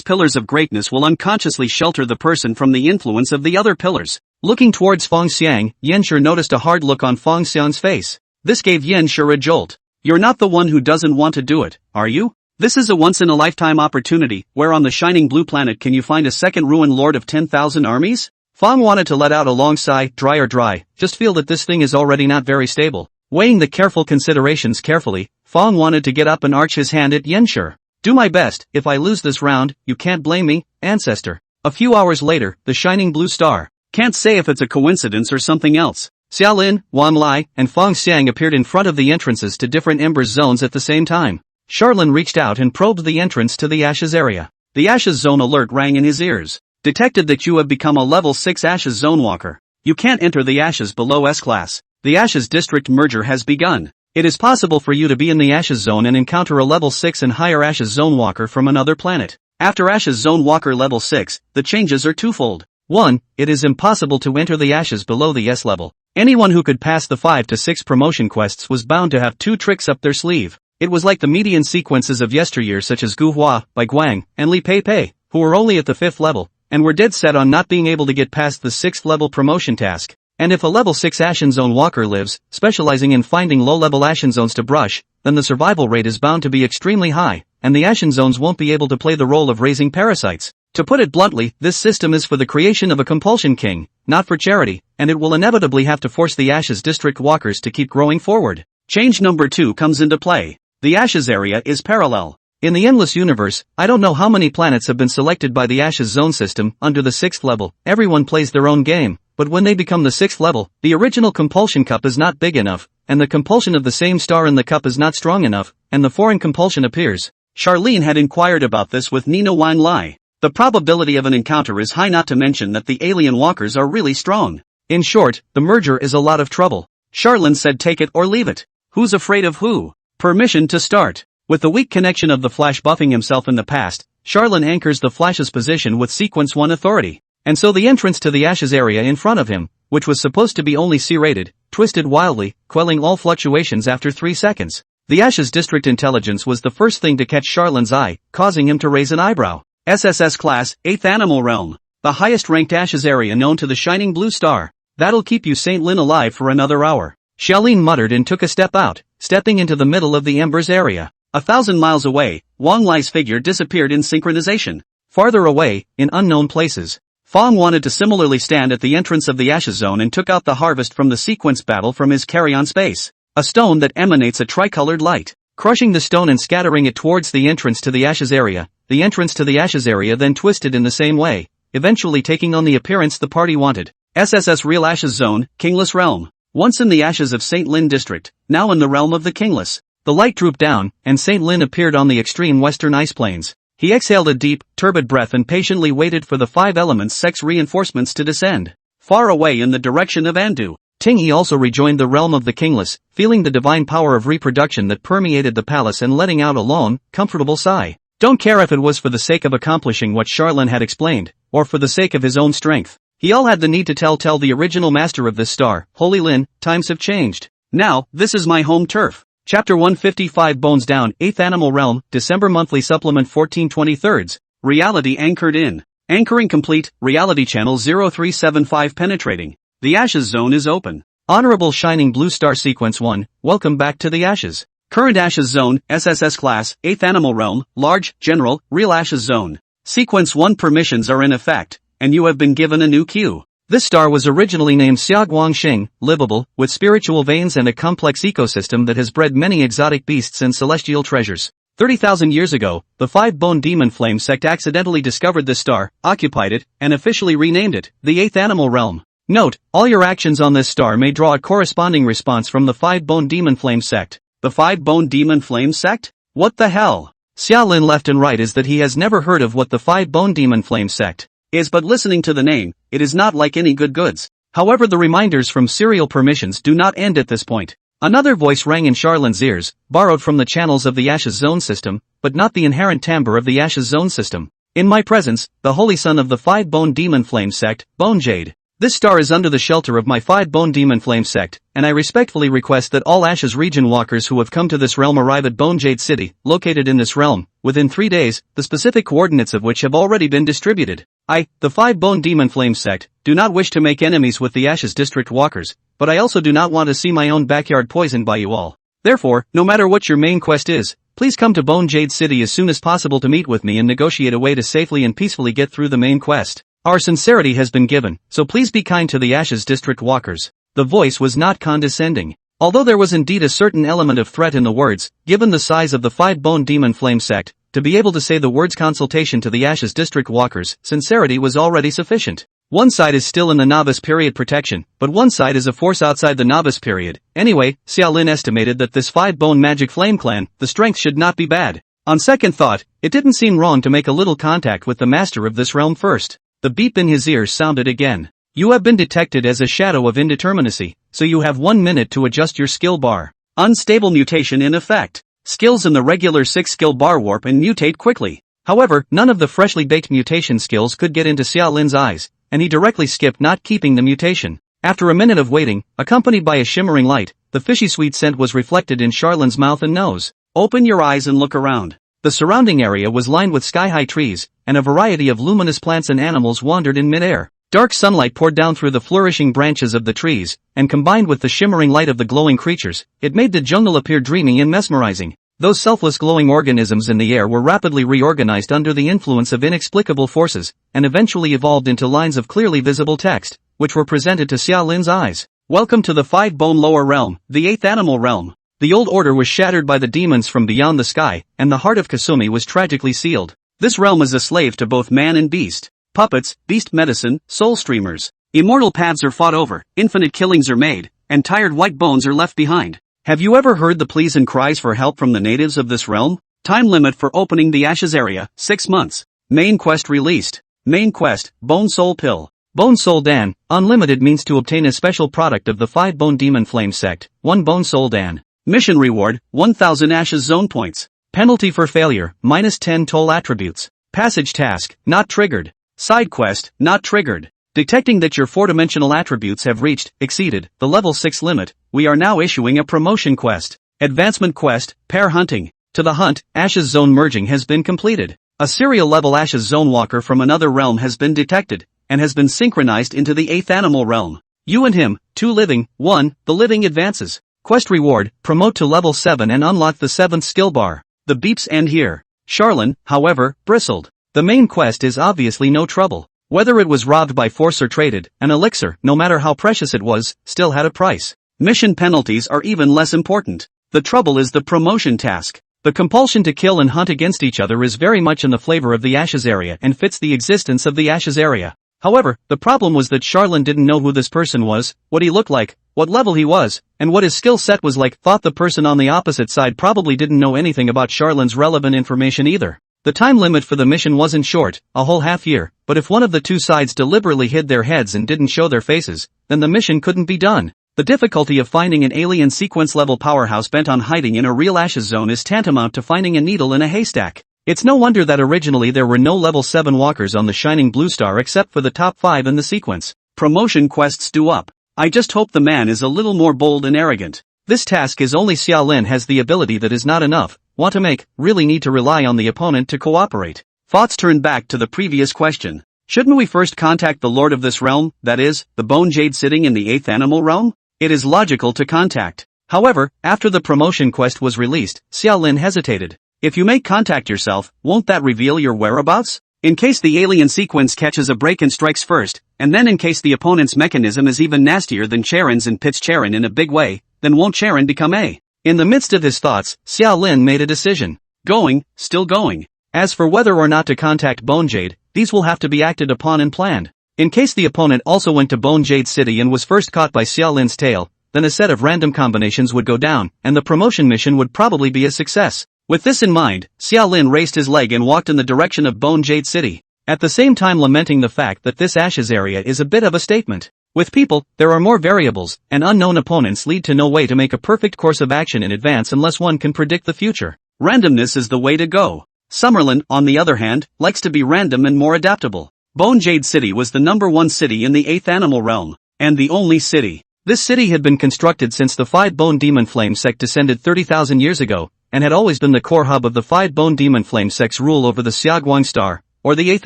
pillars of greatness will unconsciously shelter the person from the influence of the other pillars. Looking towards Fong Xiang, Yanshi noticed a hard look on Fong Xiang's face. This gave Yanshi a jolt. You're not the one who doesn't want to do it, are you? This is a once-in-a-lifetime opportunity, where on the Shining Blue Planet can you find a second ruin lord of 10,000 armies? Fong wanted to let out a long sigh, dry, just feel that this thing is already not very stable. Weighing the careful considerations carefully, Fong wanted to get up and arch his hand at Yanshi. Do my best, if I lose this round, you can't blame me, Ancestor. A few hours later, the Shining Blue Star. Can't say if it's a coincidence or something else. Xiaolin, Wan Lai, and Fong Xiang appeared in front of the entrances to different Embers zones at the same time. Charlin reached out and probed the entrance to the Ashes area. The Ashes zone alert rang in his ears. Detected that you have become a level 6 Ashes zone walker. You can't enter the Ashes below S-class. The Ashes district merger has begun. It is possible for you to be in the Ashes zone and encounter a level 6 and higher Ashes zone walker from another planet. After Ashes zone walker level 6, the changes are twofold. 1. It is impossible to enter the Ashes below the S level. Anyone who could pass the 5 to 6 promotion quests was bound to have 2 tricks up their sleeve. It was like the median sequences of yesteryear such as Gu Hua, Bai Guang, and Li Pei, who were only at the 5th level, and were dead set on not being able to get past the 6th level promotion task. And if a level 6 Ashen Zone walker lives, specializing in finding low-level Ashen Zones to brush, then the survival rate is bound to be extremely high, and the Ashen Zones won't be able to play the role of raising parasites. To put it bluntly, this system is for the creation of a compulsion king, not for charity, and it will inevitably have to force the Ashes district walkers to keep growing forward. Change number 2 comes into play. The Ashes area is parallel. In the endless universe, I don't know how many planets have been selected by the Ashes Zone system under the 6th level. Everyone plays their own game, but when they become the 6th level, the original compulsion cup is not big enough, and the compulsion of the same star in the cup is not strong enough, and the foreign compulsion appears. Charlene had inquired about this with Nina Wang Lai. The probability of an encounter is high, not to mention that the alien walkers are really strong. In short, the merger is a lot of trouble. Charlene said take it or leave it. Who's afraid of who? Permission to start. With the weak connection of the Flash buffing himself in the past, Charlene anchors the Flash's position with Sequence 1 authority. And so the entrance to the Ashes area in front of him, which was supposed to be only C-rated, twisted wildly, quelling all fluctuations after 3 seconds. The Ashes District intelligence was the first thing to catch Charlene's eye, causing him to raise an eyebrow. SSS Class, 8th Animal Realm. The highest ranked Ashes area known to the Shining Blue Star. That'll keep you Saint Lin alive for another hour. Charlene muttered and took a step out, stepping into the middle of the Embers area. 1,000 miles away, Wang Lai's figure disappeared in synchronization. Farther away, in unknown places, Fong wanted to similarly stand at the entrance of the Ashes Zone and took out the harvest from the sequence battle from his carry-on space. A stone that emanates a tricolored light. Crushing the stone and scattering it towards the entrance to the Ashes area, the entrance to the Ashes area then twisted in the same way, eventually taking on the appearance the party wanted. SSS Real Ashes Zone, Kingless Realm. Once in the Ashes of St. Lin District, now in the realm of the Kingless. The light drooped down, and St. Lin appeared on the extreme western ice plains. He exhaled a deep, turbid breath and patiently waited for the 5 elements' sex reinforcements to descend. Far away in the direction of Andu. Tingyi also rejoined the realm of the Kingless, feeling the divine power of reproduction that permeated the palace and letting out a long, comfortable sigh. Don't care if it was for the sake of accomplishing what Charlene had explained, or for the sake of his own strength. He all had the need to tell the original master of this star, Holy Lin, times have changed. Now, this is my home turf. Chapter 155 Bones Down, 8th Animal Realm, December Monthly Supplement 14/23. Reality anchored in. Anchoring complete, reality channel 0375 penetrating. The Ashes Zone is open. Honorable Shining Blue Star Sequence 1, welcome back to the Ashes. Current Ashes Zone, SSS Class, 8th Animal Realm, Large, General, Real Ashes Zone. Sequence 1 permissions are in effect, and you have been given a new queue. This star was originally named Xiaoguangxing, livable, with spiritual veins and a complex ecosystem that has bred many exotic beasts and celestial treasures. 30,000 years ago, the 5-Bone Demon Flame sect accidentally discovered this star, occupied it, and officially renamed it, the 8th Animal Realm. Note, all your actions on this star may draw a corresponding response from the 5-Bone Demon Flame sect. The 5-Bone Demon Flame sect? What the hell? Xiaolin left and right is that he has never heard of what the 5-Bone Demon Flame sect is, but listening to the name, it is not like any good goods. However, the reminders from serial permissions do not end at this point. Another voice rang in Charlene's ears, borrowed from the channels of the Ashes Zone system, but not the inherent timbre of the Ashes Zone system. In my presence, the holy son of the 5-Bone Demon Flame sect, Bone Jade. This star is under the shelter of my 5-Bone Demon Flame sect, and I respectfully request that all Ashes region walkers who have come to this realm arrive at Bone Jade City, located in this realm, within 3 days, the specific coordinates of which have already been distributed. I, the 5-Bone Demon Flame sect, do not wish to make enemies with the Ashes District walkers, but I also do not want to see my own backyard poisoned by you all. Therefore, no matter what your main quest is, please come to Bone Jade City as soon as possible to meet with me and negotiate a way to safely and peacefully get through the main quest. Our sincerity has been given, so please be kind to the Ashes District walkers. The voice was not condescending. Although there was indeed a certain element of threat in the words, given the size of the 5-Bone Demon Flame sect, to be able to say the words consultation to the Ashes District walkers, sincerity was already sufficient. One side is still in the novice period protection, but one side is a force outside the novice period. Anyway, Xiaolin estimated that this 5-Bone Magic Flame clan, the strength should not be bad. On second thought, it didn't seem wrong to make a little contact with the master of this realm first. The beep in his ears sounded again. You have been detected as a shadow of indeterminacy, so you have 1 minute to adjust your skill bar. Unstable mutation in effect. Skills in the regular 6-skill bar warp and mutate quickly. However, none of the freshly baked mutation skills could get into Xiaolin's eyes, and he directly skipped not keeping the mutation. After a minute of waiting, accompanied by a shimmering light, the fishy sweet scent was reflected in Charlene's mouth and nose. Open your eyes and look around. The surrounding area was lined with sky-high trees, and a variety of luminous plants and animals wandered in midair. Dark sunlight poured down through the flourishing branches of the trees, and combined with the shimmering light of the glowing creatures, it made the jungle appear dreamy and mesmerizing. Those selfless glowing organisms in the air were rapidly reorganized under the influence of inexplicable forces, and eventually evolved into lines of clearly visible text, which were presented to Xiaolin's eyes. Welcome to the 5-Bone Lower Realm, the 8th Animal Realm. The old order was shattered by the demons from beyond the sky, and the heart of Kasumi was tragically sealed. This realm is a slave to both man and beast. Puppets, beast medicine, soul streamers. Immortal paths are fought over, infinite killings are made, and tired white bones are left behind. Have you ever heard the pleas and cries for help from the natives of this realm? Time limit for opening the Ashes area, 6 months. Main quest released. Main quest, Bone Soul Pill. Bone Soul Dan, unlimited means to obtain a special product of the 5 Bone Demon Flame sect, 1 Bone Soul Dan. Mission reward, 1000 Ashes Zone points. Penalty for failure, -10 toll attributes. Passage task, not triggered. Side quest, not triggered. Detecting that your 4-dimensional attributes have exceeded, the level 6 limit, we are now issuing a promotion quest. Advancement quest, pair hunting. To the hunt, Ashes Zone merging has been completed. A serial level Ashes Zone walker from another realm has been detected, and has been synchronized into the 8th animal realm. You and him, 2 living, 1, the living advances. Quest reward, promote to level 7 and unlock the 7th skill bar. The beeps end here. Charlene, however, bristled. The main quest is obviously no trouble. Whether it was robbed by force or traded, an elixir, no matter how precious it was, still had a price. Mission penalties are even less important. The trouble is the promotion task. The compulsion to kill and hunt against each other is very much in the flavor of the Ashes area and fits the existence of the Ashes area. However, the problem was that Charlene didn't know who this person was, what he looked like, what level he was, and what his skill set was like. Thought the person on the opposite side probably didn't know anything about Charlene's relevant information either. The time limit for the mission wasn't short, a whole half year, but if one of the two sides deliberately hid their heads and didn't show their faces, then the mission couldn't be done. The difficulty of finding an alien sequence level powerhouse bent on hiding in a real Ashes zone is tantamount to finding a needle in a haystack. It's no wonder that originally there were no level 7 walkers on the shining blue star except for the top 5 in the sequence. Promotion quests do up. I just hope the man is a little more bold and arrogant. This task is only Xiaolin has the ability that is not enough. Want to make, really need to rely on the opponent to cooperate. Thoughts turn back to the previous question. Shouldn't we first contact the lord of this realm, that is, the Bone Jade sitting in the 8th animal realm? It is logical to contact. However, after the promotion quest was released, Xiaolin hesitated. If you make contact yourself, won't that reveal your whereabouts? In case the alien sequence catches a break and strikes first, and then in case the opponent's mechanism is even nastier than Charon's and pits Charon in a big way, then won't Charon become a? In the midst of his thoughts, Xiaolin made a decision. Going, still going. As for whether or not to contact Bone Jade, these will have to be acted upon and planned. In case the opponent also went to Bone Jade City and was first caught by Xiaolin's tail, then a set of random combinations would go down, and the promotion mission would probably be a success. With this in mind, Xiaolin raised his leg and walked in the direction of Bone Jade City, at the same time lamenting the fact that this Ashes area is a bit of a statement. With people, there are more variables, and unknown opponents lead to no way to make a perfect course of action in advance unless one can predict the future. Randomness is the way to go. Summerlin, on the other hand, likes to be random and more adaptable. Bone Jade City was the #1 city in the 8th animal realm, and the only city. This city had been constructed since the 5 Bone Demon Flame sect descended 30,000 years ago, and had always been the core hub of the 5 Bone Demon Flame sect's rule over the Xiaoguang Star, or the 8th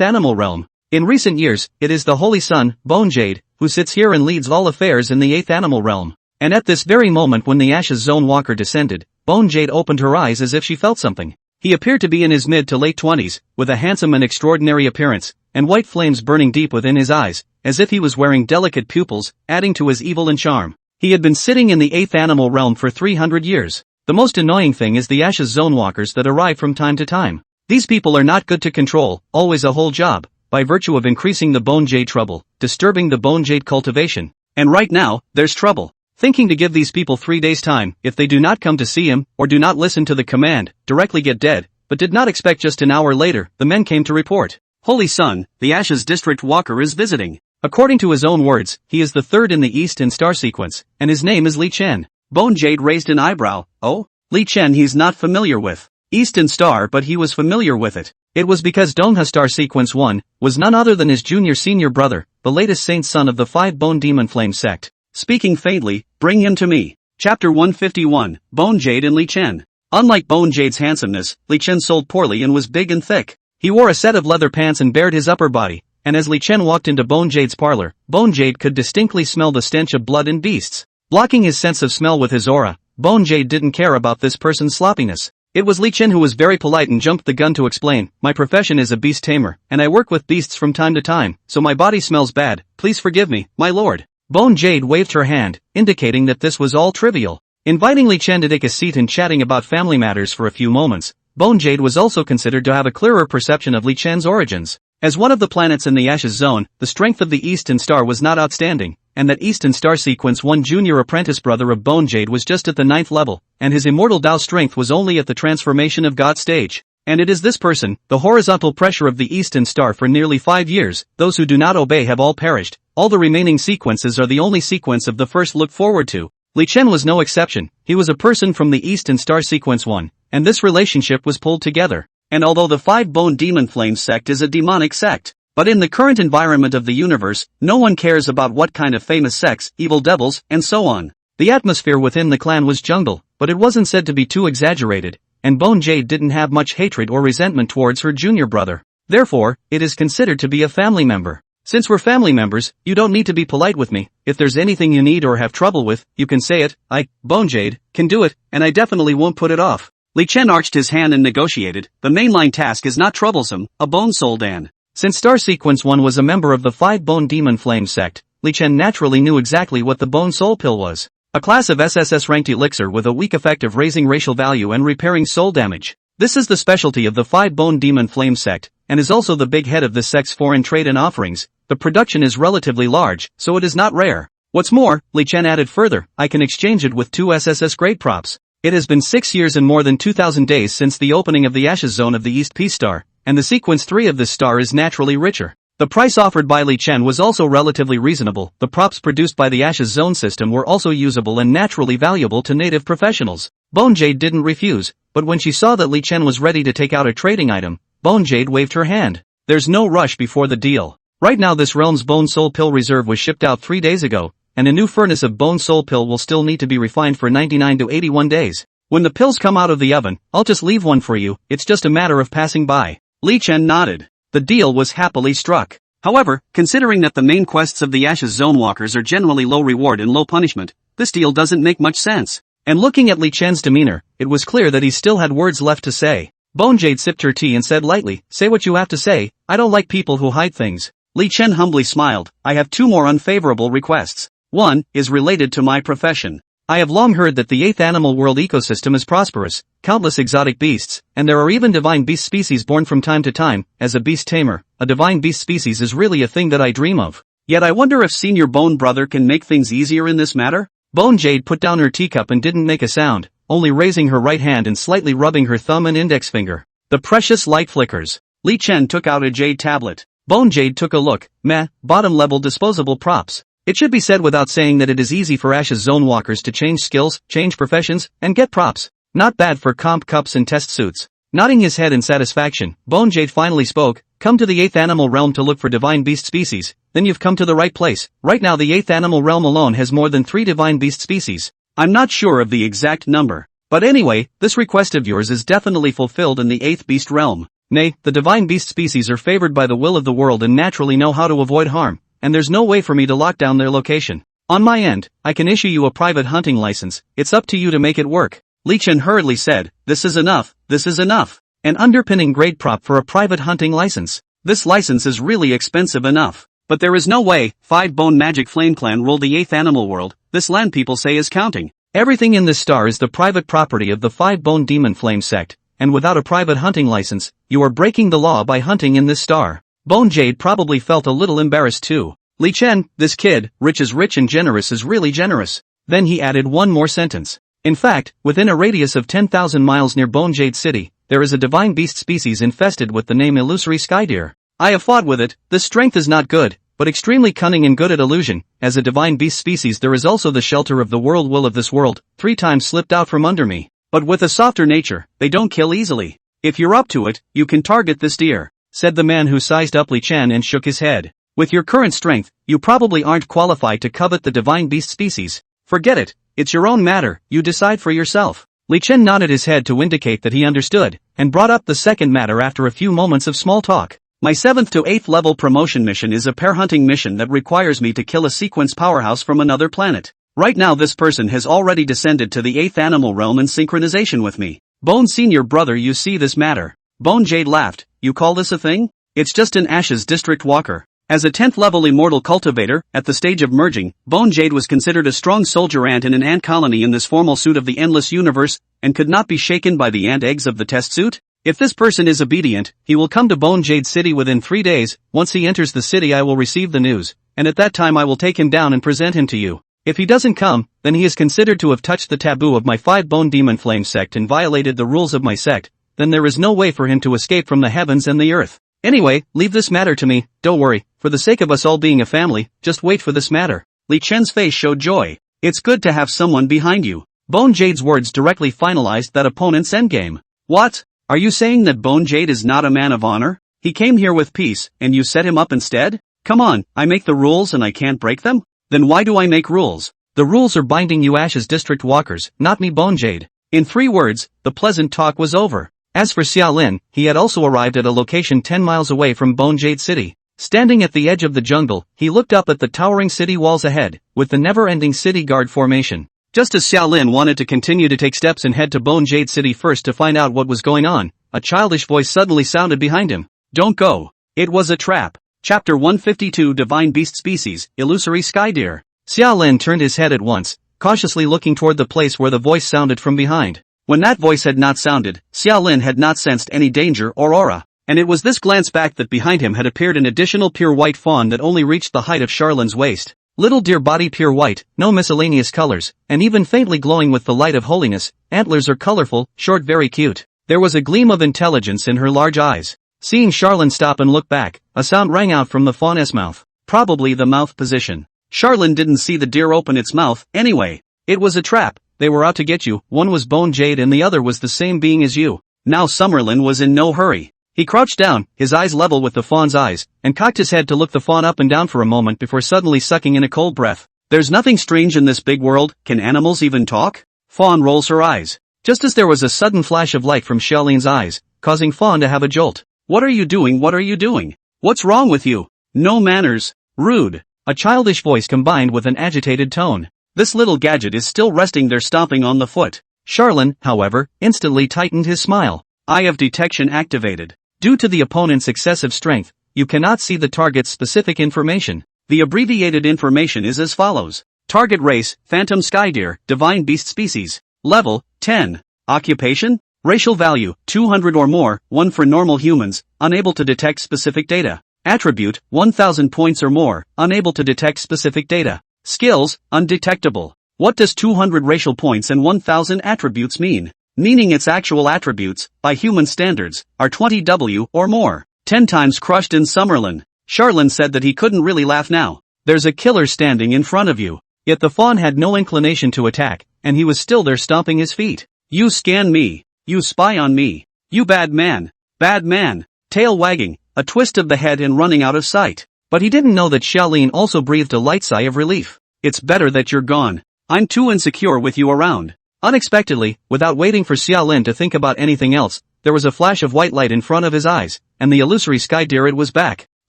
animal realm. In recent years, it is the Holy Sun, Bone Jade, who sits here and leads all affairs in the 8th animal realm. And at this very moment when the Ashes Zone Walker descended, Bone Jade opened her eyes as if she felt something. He appeared to be in his mid to late 20s, with a handsome and extraordinary appearance, and white flames burning deep within his eyes, as if he was wearing delicate pupils, adding to his evil and charm. He had been sitting in the 8th animal realm for 300 years. The most annoying thing is the Ashes Zone Walkers that arrive from time to time. These people are not good to control, always a whole job, by virtue of increasing the Bone Jade trouble, disturbing the Bone Jade cultivation. And right now, there's trouble. Thinking to give these people 3 days' time, if they do not come to see him, or do not listen to the command, directly get dead, but did not expect just an hour later, the men came to report. Holy Sun, the Ashes District Walker is visiting. According to his own words, he is the 3rd in the East and Star sequence, and his name is Li Chen. Bone Jade raised an eyebrow. Oh? Li Chen he's not familiar with. East and Star but he was familiar with it. It was because Dongha Star Sequence 1 was none other than his senior brother, the latest saint son of the 5 Bone Demon Flame sect. Speaking faintly, bring him to me. Chapter 151, Bone Jade and Li Chen. Unlike Bone Jade's handsomeness, Li Chen sold poorly and was big and thick. He wore a set of leather pants and bared his upper body, and as Li Chen walked into Bone Jade's parlor, Bone Jade could distinctly smell the stench of blood and beasts. Blocking his sense of smell with his aura, Bone Jade didn't care about this person's sloppiness. It was Li Chen who was very polite and jumped the gun to explain, "My profession is a beast tamer, and I work with beasts from time to time, so my body smells bad, please forgive me, my lord." Bone Jade waved her hand, indicating that this was all trivial. Inviting Li Chen to take a seat and chatting about family matters for a few moments, Bone Jade was also considered to have a clearer perception of Li Chen's origins. As one of the planets in the Ashes Zone, the strength of the Eastern Star was not outstanding, and that Eastern Star Sequence 1 junior apprentice brother of Bone Jade was just at the 9th level, and his immortal Dao strength was only at the transformation of God stage. And it is this person, the horizontal pressure of the Eastern Star for nearly 5 years, those who do not obey have all perished, all the remaining sequences are the only sequence of the first look forward to. Li Chen was no exception, he was a person from the Eastern Star Sequence 1, and this relationship was pulled together. And although the Five-Bone Demon Flame sect is a demonic sect, but in the current environment of the universe, no one cares about what kind of famous sects, evil devils, and so on. The atmosphere within the clan was jungle, but it wasn't said to be too exaggerated, and Bone Jade didn't have much hatred or resentment towards her junior brother. Therefore, it is considered to be a family member. Since we're family members, you don't need to be polite with me. If there's anything you need or have trouble with, you can say it. I, Bone Jade, can do it, and I definitely won't put it off. Li Chen arched his hand and negotiated, the mainline task is not troublesome, a bone soul Dan. Since Star Sequence 1 was a member of the Five-Bone Demon Flame sect, Li Chen naturally knew exactly what the Bone Soul Pill was. A class of SSS-ranked elixir with a weak effect of raising racial value and repairing soul damage. This is the specialty of the Five-Bone Demon Flame sect, and is also the big head of the sect's foreign trade and offerings. The production is relatively large, so it is not rare. What's more, Li Chen added further, I can exchange it with 2 SSS grade props. It has been 6 years and more than 2,000 days since the opening of the Ashes Zone of the East Peace Star, and the sequence 3 of this star is naturally richer. The price offered by Li Chen was also relatively reasonable. The props produced by the Ashes Zone system were also usable and naturally valuable to native professionals. Bone Jade didn't refuse, but when she saw that Li Chen was ready to take out a trading item, Bone Jade waved her hand. There's no rush before the deal. Right now this realm's Bone Soul Pill reserve was shipped out 3 days ago, and a new furnace of Bone Soul Pill will still need to be refined for 99 to 81 days. When the pills come out of the oven, I'll just leave one for you, it's just a matter of passing by. Li Chen nodded. The deal was happily struck. However, considering that the main quests of the Ashes Zone walkers are generally low reward and low punishment, this deal doesn't make much sense. And looking at Li Chen's demeanor, it was clear that he still had words left to say. Bone Jade sipped her tea and said lightly, say what you have to say, I don't like people who hide things. Li Chen humbly smiled, I have 2 more unfavorable requests. One is related to my profession. I have long heard that the 8th animal world ecosystem is prosperous, countless exotic beasts, and there are even divine beast species born from time to time. As a beast tamer, a divine beast species is really a thing that I dream of. Yet I wonder if Senior Bone Brother can make things easier in this matter? Bone Jade put down her teacup and didn't make a sound, only raising her right hand and slightly rubbing her thumb and index finger. The precious light flickers. Li Chen took out a jade tablet. Bone Jade took a look. Meh, bottom-level disposable props. It should be said without saying that it is easy for Ashes Zone walkers to change skills, change professions, and get props. Not bad for comp cups and test suits. Nodding his head in satisfaction, Bone Jade finally spoke, come to the 8th animal realm to look for divine beast species, then you've come to the right place. Right now the 8th animal realm alone has more than 3 divine beast species. I'm not sure of the exact number. But anyway, this request of yours is definitely fulfilled in the 8th beast realm. Nay, the divine beast species are favored by the will of the world and naturally know how to avoid harm, and there's no way for me to lock down their location. On my end, I can issue you a private hunting license, it's up to you to make it work. Li Chen hurriedly said, this is enough, this is enough. An underpinning grade prop for a private hunting license. This license is really expensive enough. But there is no way, 5-Bone Magic Flame Clan rule the 8th animal world, this land people say is counting. Everything in this star is the private property of the Five-Bone Demon Flame sect, and without a private hunting license, you are breaking the law by hunting in this star. Bone Jade probably felt a little embarrassed too. Li Chen, this kid, rich and generous is really generous. Then he added one more sentence. In fact, within a radius of 10,000 miles near Bone Jade City, there is a divine beast species infested with the name Illusory Skydeer. I have fought with it, this strength is not good, but extremely cunning and good at illusion. As a divine beast species there is also the shelter of the world will of this world, 3 times slipped out from under me. But with a softer nature, they don't kill easily. If you're up to it, you can target this deer, said the man who sized up Li Chen and shook his head. With your current strength, you probably aren't qualified to covet the divine beast species. Forget it, it's your own matter, you decide for yourself. Li Chen nodded his head to indicate that he understood, and brought up the second matter after a few moments of small talk. My 7th to 8th level promotion mission is a pair hunting mission that requires me to kill a sequence powerhouse from another planet. Right now this person has already descended to the 8th animal realm in synchronization with me. Bone Senior Brother, you see this matter. Bone Jade laughed, you call this a thing? It's just an Ashes district walker. As a 10th level immortal cultivator, at the stage of merging, Bone Jade was considered a strong soldier ant in an ant colony in this formal suit of the endless universe, and could not be shaken by the ant eggs of the test suit. If this person is obedient, he will come to Bone Jade City within 3 days. Once he enters the city I will receive the news, and at that time I will take him down and present him to you. If he doesn't come, then he is considered to have touched the taboo of my 5-bone demon flame sect and violated the rules of my sect. Then there is no way for him to escape from the heavens and the earth. Anyway, leave this matter to me, don't worry, for the sake of us all being a family, just wait for this matter. Li Chen's face showed joy. It's good to have someone behind you. Bone Jade's words directly finalized that opponent's endgame. What? Are you saying that Bone Jade is not a man of honor? He came here with peace, and you set him up instead? Come on, I make the rules and I can't break them? Then why do I make rules? The rules are binding you Ash's district walkers, not me Bone Jade. In 3 words, the pleasant talk was over. As for Xiaolin, he had also arrived at a location 10 miles away from Bone Jade City. Standing at the edge of the jungle, he looked up at the towering city walls ahead, with the never-ending city guard formation. Just as Xiaolin wanted to continue to take steps and head to Bone Jade City first to find out what was going on, a childish voice suddenly sounded behind him. Don't go. It was a trap. Chapter 152 Divine Beast Species, Illusory Sky Deer. Xiaolin turned his head at once, cautiously looking toward the place where the voice sounded from behind. When that voice had not sounded, Xiaolin had not sensed any danger or aura, and it was this glance back that behind him had appeared an additional pure white fawn that only reached the height of Charlin's waist. Little deer body pure white, no miscellaneous colors, and even faintly glowing with the light of holiness. Antlers are colorful, short, very cute. There was a gleam of intelligence in her large eyes. Seeing Charlin stop and look back, a sound rang out from the fawn's mouth. Probably the mouth position. Charlin didn't see the deer open its mouth, anyway. It was a trap. They were out to get you, one was Bone Jade and the other was the same being as you. Now Summerlin was in no hurry. He crouched down, his eyes level with the fawn's eyes, and cocked his head to look the fawn up and down for a moment before suddenly sucking in a cold breath. There's nothing strange in this big world, can animals even talk? Fawn rolls her eyes. Just as there was a sudden flash of light from Xiaolin's eyes, causing Fawn to have a jolt. What are you doing? What are you doing? What's wrong with you? No manners. Rude. A childish voice combined with an agitated tone. This little gadget is still resting there stomping on the foot. Charlin, however, instantly tightened his smile. Eye of detection activated. Due to the opponent's excessive strength, you cannot see the target's specific information. The abbreviated information is as follows. Target race, Phantom Skydeer, Divine Beast Species. Level, 10. Occupation? Racial value, 200 or more, 1 for normal humans, unable to detect specific data. Attribute, 1000 points or more, unable to detect specific data. Skills, undetectable. What does 200 racial points and 1000 attributes mean? Meaning its actual attributes, by human standards, are 20W or more. 10 times crushed in Summerlin. Charlin said that he couldn't really laugh now. There's a killer standing in front of you. Yet the fawn had no inclination to attack, and he was still there stomping his feet. You scan me. You spy on me. You bad man. Bad man. Tail wagging, a twist of the head and running out of sight. But he didn't know that Xiaolin also breathed a light sigh of relief. It's better that you're gone. I'm too insecure with you around. Unexpectedly, without waiting for Xiaolin to think about anything else, there was a flash of white light in front of his eyes, and the illusory sky deer it was back.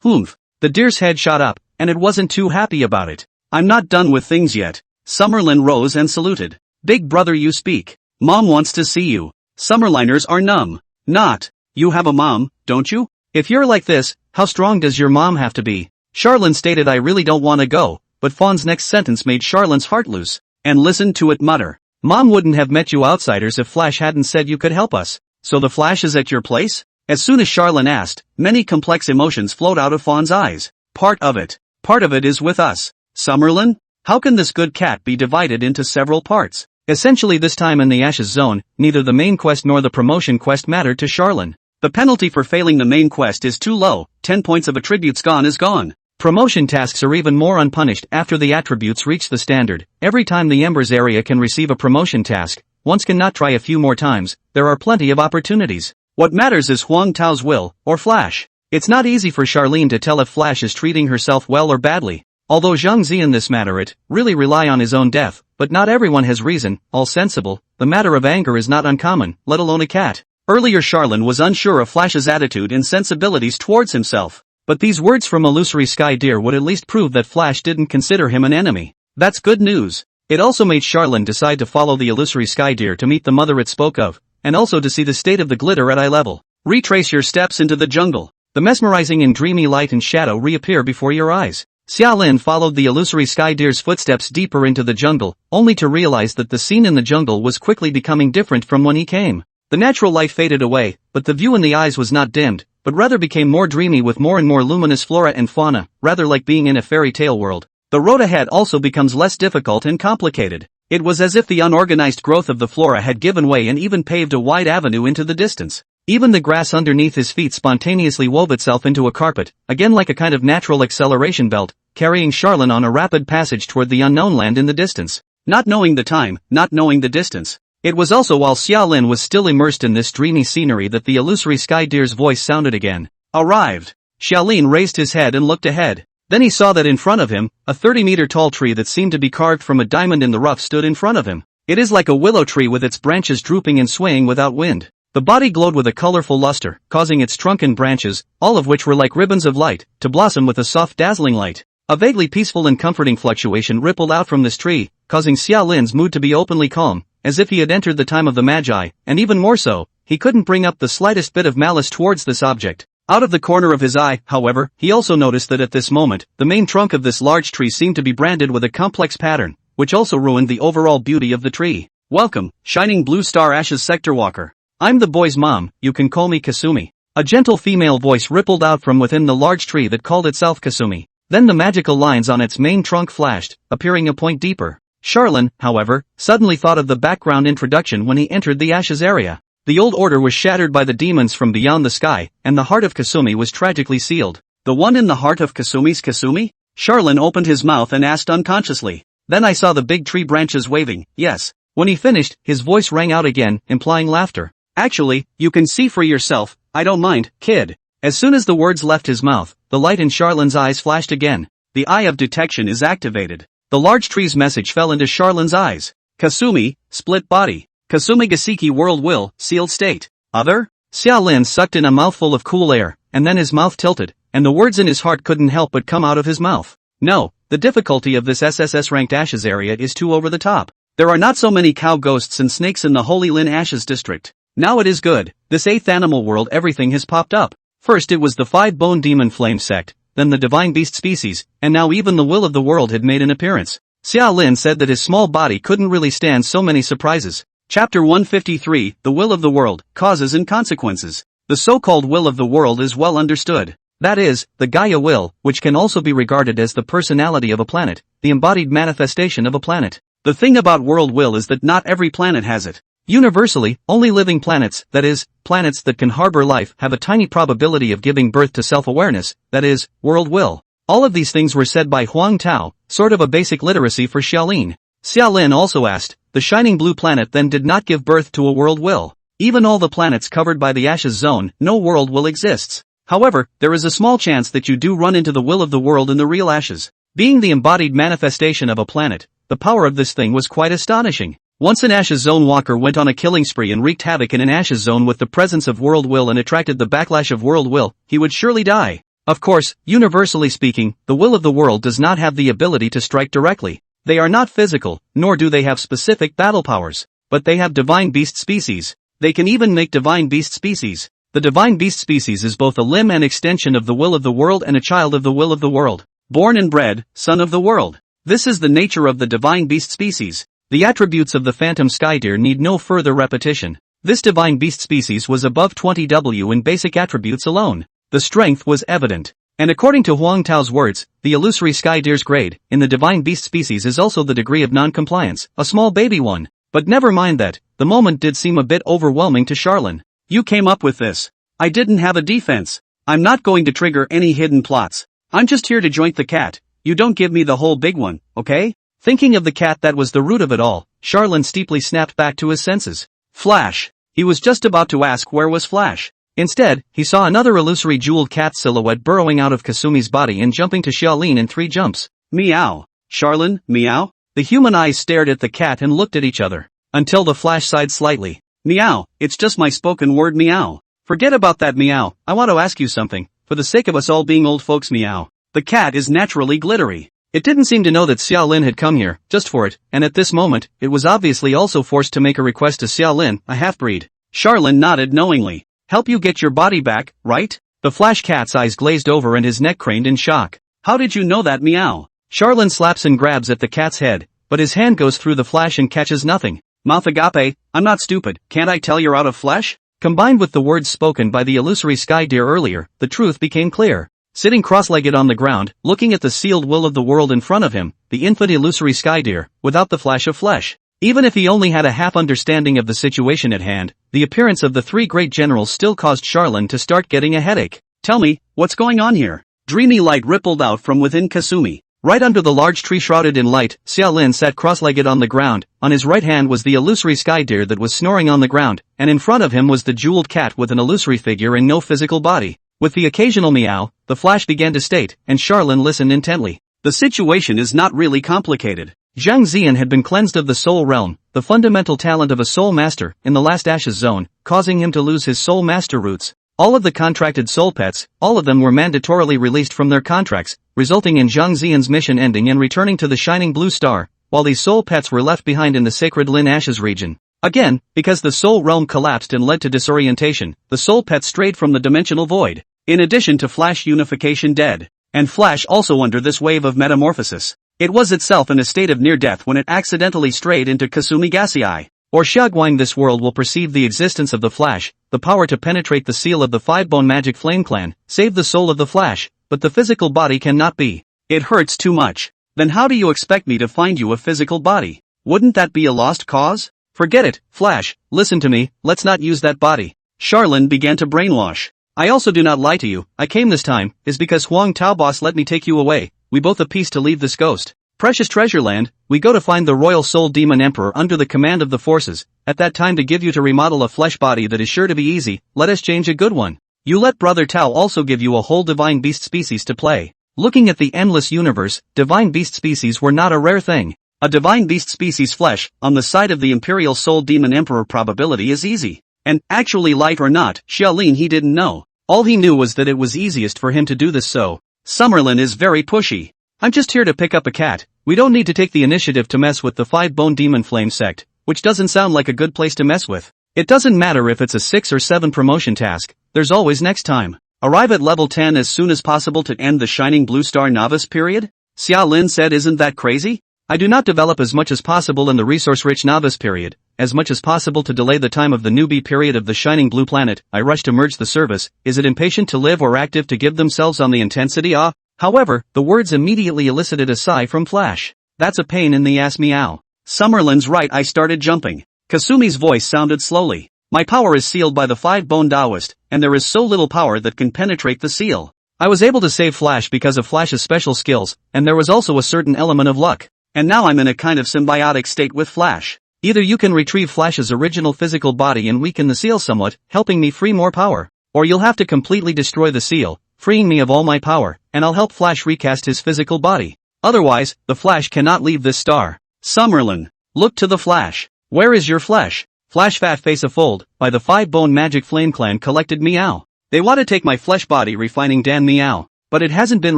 Humph. The deer's head shot up, and it wasn't too happy about it. I'm not done with things yet. Summerlin rose and saluted. Big brother you speak. Mom wants to see you. Summerliners are numb. Not. You have a mom, don't you? If you're like this, how strong does your mom have to be? Charlin stated I really don't want to go, but Fawn's next sentence made Charlin's heart loose, and listened to it mutter. Mom wouldn't have met you outsiders if Flash hadn't said you could help us. So the Flash is at your place? As soon as Charlin asked, many complex emotions flowed out of Fawn's eyes. Part of it is with us. Summerlin? How can this good cat be divided into several parts? Essentially this time in the Ashes Zone, neither the main quest nor the promotion quest mattered to Charlin. The penalty for failing the main quest is too low, 10 points of attributes gone is gone. Promotion tasks are even more unpunished after the attributes reach the standard. Every time the Embers area can receive a promotion task, once cannot try a few more times, there are plenty of opportunities. What matters is Huang Tao's will, or Flash. It's not easy for Charlene to tell if Flash is treating herself well or badly. Although Zhang Zi in this matter it really rely on his own death, but not everyone has reason, all sensible. The matter of anger is not uncommon, let alone a cat. Earlier Charlene was unsure of Flash's attitude and sensibilities towards himself. But these words from Illusory Sky Deer would at least prove that Flash didn't consider him an enemy. That's good news. It also made Charlene decide to follow the Illusory Sky Deer to meet the mother it spoke of, and also to see the state of the glitter at eye level. Retrace your steps into the jungle. The mesmerizing and dreamy light and shadow reappear before your eyes. Xiaolin followed the illusory sky deer's footsteps deeper into the jungle, only to realize that the scene in the jungle was quickly becoming different from when he came. The natural light faded away, but the view in the eyes was not dimmed, but rather became more dreamy with more and more luminous flora and fauna, rather like being in a fairy tale world. The road ahead also becomes less difficult and complicated. It was as if the unorganized growth of the flora had given way and even paved a wide avenue into the distance. Even the grass underneath his feet spontaneously wove itself into a carpet, again like a kind of natural acceleration belt, carrying Charlene on a rapid passage toward the unknown land in the distance. Not knowing the time, not knowing the distance. It was also while Xiaolin was still immersed in this dreamy scenery that the illusory sky deer's voice sounded again. Arrived. Xiaolin raised his head and looked ahead. Then he saw that in front of him, a 30-meter tall tree that seemed to be carved from a diamond in the rough stood in front of him. It is like a willow tree with its branches drooping and swaying without wind. The body glowed with a colorful luster, causing its trunk and branches, all of which were like ribbons of light, to blossom with a soft dazzling light. A vaguely peaceful and comforting fluctuation rippled out from this tree, causing Xiaolin's mood to be openly calm, as if he had entered the time of the Magi, and even more so, he couldn't bring up the slightest bit of malice towards this object. Out of the corner of his eye, however, he also noticed that at this moment, the main trunk of this large tree seemed to be branded with a complex pattern, which also ruined the overall beauty of the tree. Welcome, Shining Blue Star Ashes Sector Walker. I'm the boy's mom, you can call me Kasumi. A gentle female voice rippled out from within the large tree that called itself Kasumi. Then the magical lines on its main trunk flashed, appearing a point deeper. Charlene, however, suddenly thought of the background introduction when he entered the Ashes area. The old order was shattered by the demons from beyond the sky, and the heart of Kasumi was tragically sealed. The one in the heart of Kasumi's Kasumi? Charlene opened his mouth and asked unconsciously. Then I saw the big tree branches waving, yes. When he finished, his voice rang out again, implying laughter. Actually, you can see for yourself, I don't mind, kid. As soon as the words left his mouth, the light in Charlene's eyes flashed again. The eye of detection is activated. The large tree's message fell into Charlene's eyes. Kasumi, split body. Kasumi Gaseki world will, sealed state. Other? Xiaolin sucked in a mouthful of cool air, and then his mouth tilted, and the words in his heart couldn't help but come out of his mouth. No, the difficulty of this SSS-ranked Ashes area is too over the top. There are not so many cow ghosts and snakes in the Holy Lin Ashes district. Now it is good, this 8th animal world everything has popped up. First it was the 5-bone demon flame sect, then the divine beast species, and now even the will of the world had made an appearance. Xiaolin said that his small body couldn't really stand so many surprises. Chapter 153, The Will of the World, Causes and Consequences. The so-called will of the world is well understood. That is, the Gaia will, which can also be regarded as the personality of a planet, the embodied manifestation of a planet. The thing about world will is that not every planet has it. Universally, only living planets, that is, planets that can harbor life, have a tiny probability of giving birth to self-awareness, that is, world will. All of these things were said by Huang Tao, sort of a basic literacy for Xiaolin. Xiaolin also asked, the shining blue planet then did not give birth to a world will. Even all the planets covered by the Ashes zone, no world will exists. However, there is a small chance that you do run into the will of the world in the real Ashes. Being the embodied manifestation of a planet, the power of this thing was quite astonishing. Once an Ashes Zone walker went on a killing spree and wreaked havoc in an Ashes Zone with the presence of World Will and attracted the backlash of World Will, he would surely die. Of course, universally speaking, the will of the world does not have the ability to strike directly. They are not physical, nor do they have specific battle powers. But they have divine beast species. They can even make divine beast species. The divine beast species is both a limb and extension of the will of the world and a child of the will of the world. Born and bred, son of the world. This is the nature of the divine beast species. The attributes of the phantom skydeer need no further repetition. This divine beast species was above 20W in basic attributes alone. The strength was evident. And according to Huang Tao's words, the illusory skydeer's grade in the divine beast species is also the degree of non-compliance, a small baby one. But never mind that, the moment did seem a bit overwhelming to Charlene. You came up with this. I didn't have a defense. I'm not going to trigger any hidden plots. I'm just here to joint the cat. You don't give me the whole big one, okay? Thinking of the cat that was the root of it all, Charlene steeply snapped back to his senses. Flash. He was just about to ask where was Flash. Instead, he saw another illusory jeweled cat silhouette burrowing out of Kasumi's body and jumping to Xiaolin in 3 jumps. Meow. Charlene, meow? The human eyes stared at the cat and looked at each other. Until the Flash sighed slightly. Meow, it's just my spoken word meow. Forget about that meow, I want to ask you something, for the sake of us all being old folks meow. The cat is naturally glittery. It didn't seem to know that Xiaolin had come here, just for it, and at this moment, it was obviously also forced to make a request to Xiaolin, a half-breed. Charlene nodded knowingly. Help you get your body back, right? The Flash cat's eyes glazed over and his neck craned in shock. How did you know that, meow? Charlin slaps and grabs at the cat's head, but his hand goes through the Flash and catches nothing. Mouth agape, I'm not stupid, can't I tell you're out of flesh? Combined with the words spoken by the illusory sky deer earlier, the truth became clear. Sitting cross-legged on the ground, looking at the sealed will of the world in front of him, the infant illusory sky deer, without the flash of flesh. Even if he only had a half understanding of the situation at hand, the appearance of the three great generals still caused Charlin to start getting a headache. Tell me, what's going on here? Dreamy light rippled out from within Kasumi. Right under the large tree shrouded in light, Xiaolin sat cross-legged on the ground. On his right hand was the illusory sky deer that was snoring on the ground, and in front of him was the jeweled cat with an illusory figure and no physical body. With the occasional meow, the Flash began to state, and Charlin listened intently. The situation is not really complicated. Zhang Zian had been cleansed of the soul realm, the fundamental talent of a soul master, in the last Ashes zone, causing him to lose his soul master roots. All of the contracted soul pets, all of them were mandatorily released from their contracts, resulting in Zhang Zian's mission ending and returning to the shining blue star, while these soul pets were left behind in the sacred Lin Ashes region. Again, because the soul realm collapsed and led to disorientation, the soul pets strayed from the dimensional void. In addition to Flash unification dead, and Flash also under this wave of metamorphosis. It was itself in a state of near death when it accidentally strayed into Kasumi Gasii. Or Xiaoguang, this world will perceive the existence of the Flash, the power to penetrate the seal of the five-bone magic flame clan, save the soul of the Flash, but the physical body cannot be. It hurts too much. Then how do you expect me to find you a physical body? Wouldn't that be a lost cause? Forget it, Flash, listen to me, let's not use that body. Charlin began to brainwash. I also do not lie to you, I came this time, is because Huang Taoboss let me take you away, we both appease to leave this ghost. Precious treasure land, we go to find the royal soul demon emperor under the command of the forces, at that time to give you to remodel a flesh body that is sure to be easy, let us change a good one. You let Brother Tao also give you a whole divine beast species to play. Looking at the endless universe, divine beast species were not a rare thing. A divine beast species flesh, on the side of the imperial soul demon emperor probability is easy. And, actually light or not, Xiaolin he didn't know. All he knew was that it was easiest for him to do this so. Summerlin is very pushy. I'm just here to pick up a cat, we don't need to take the initiative to mess with the five-bone demon flame sect, which doesn't sound like a good place to mess with. It doesn't matter if it's a 6 or 7 promotion task, there's always next time. Arrive at level 10 as soon as possible to end the Shining Blue Star novice period? Xiaolin said, isn't that crazy? I do not develop as much as possible in the resource-rich novice period, as much as possible to delay the time of the newbie period of the Shining Blue Planet. I rush to merge the service, is it impatient to live or active to give themselves on the intensity? However, the words immediately elicited a sigh from Flash. That's a pain in the ass, meow. Summerlin's right, I started jumping. Kasumi's voice sounded slowly. My power is sealed by the five-bone Taoist, and there is so little power that can penetrate the seal. I was able to save Flash because of Flash's special skills, and there was also a certain element of luck. And now I'm in a kind of symbiotic state with Flash. Either you can retrieve Flash's original physical body and weaken the seal somewhat, helping me free more power, or you'll have to completely destroy the seal, freeing me of all my power, and I'll help Flash recast his physical body. Otherwise, the Flash cannot leave this star. Summerlin, look to the Flash. Where is your flesh? Flash fat face a fold, by the five-bone magic flame clan collected meow. They want to take my flesh body refining Dan meow. But it hasn't been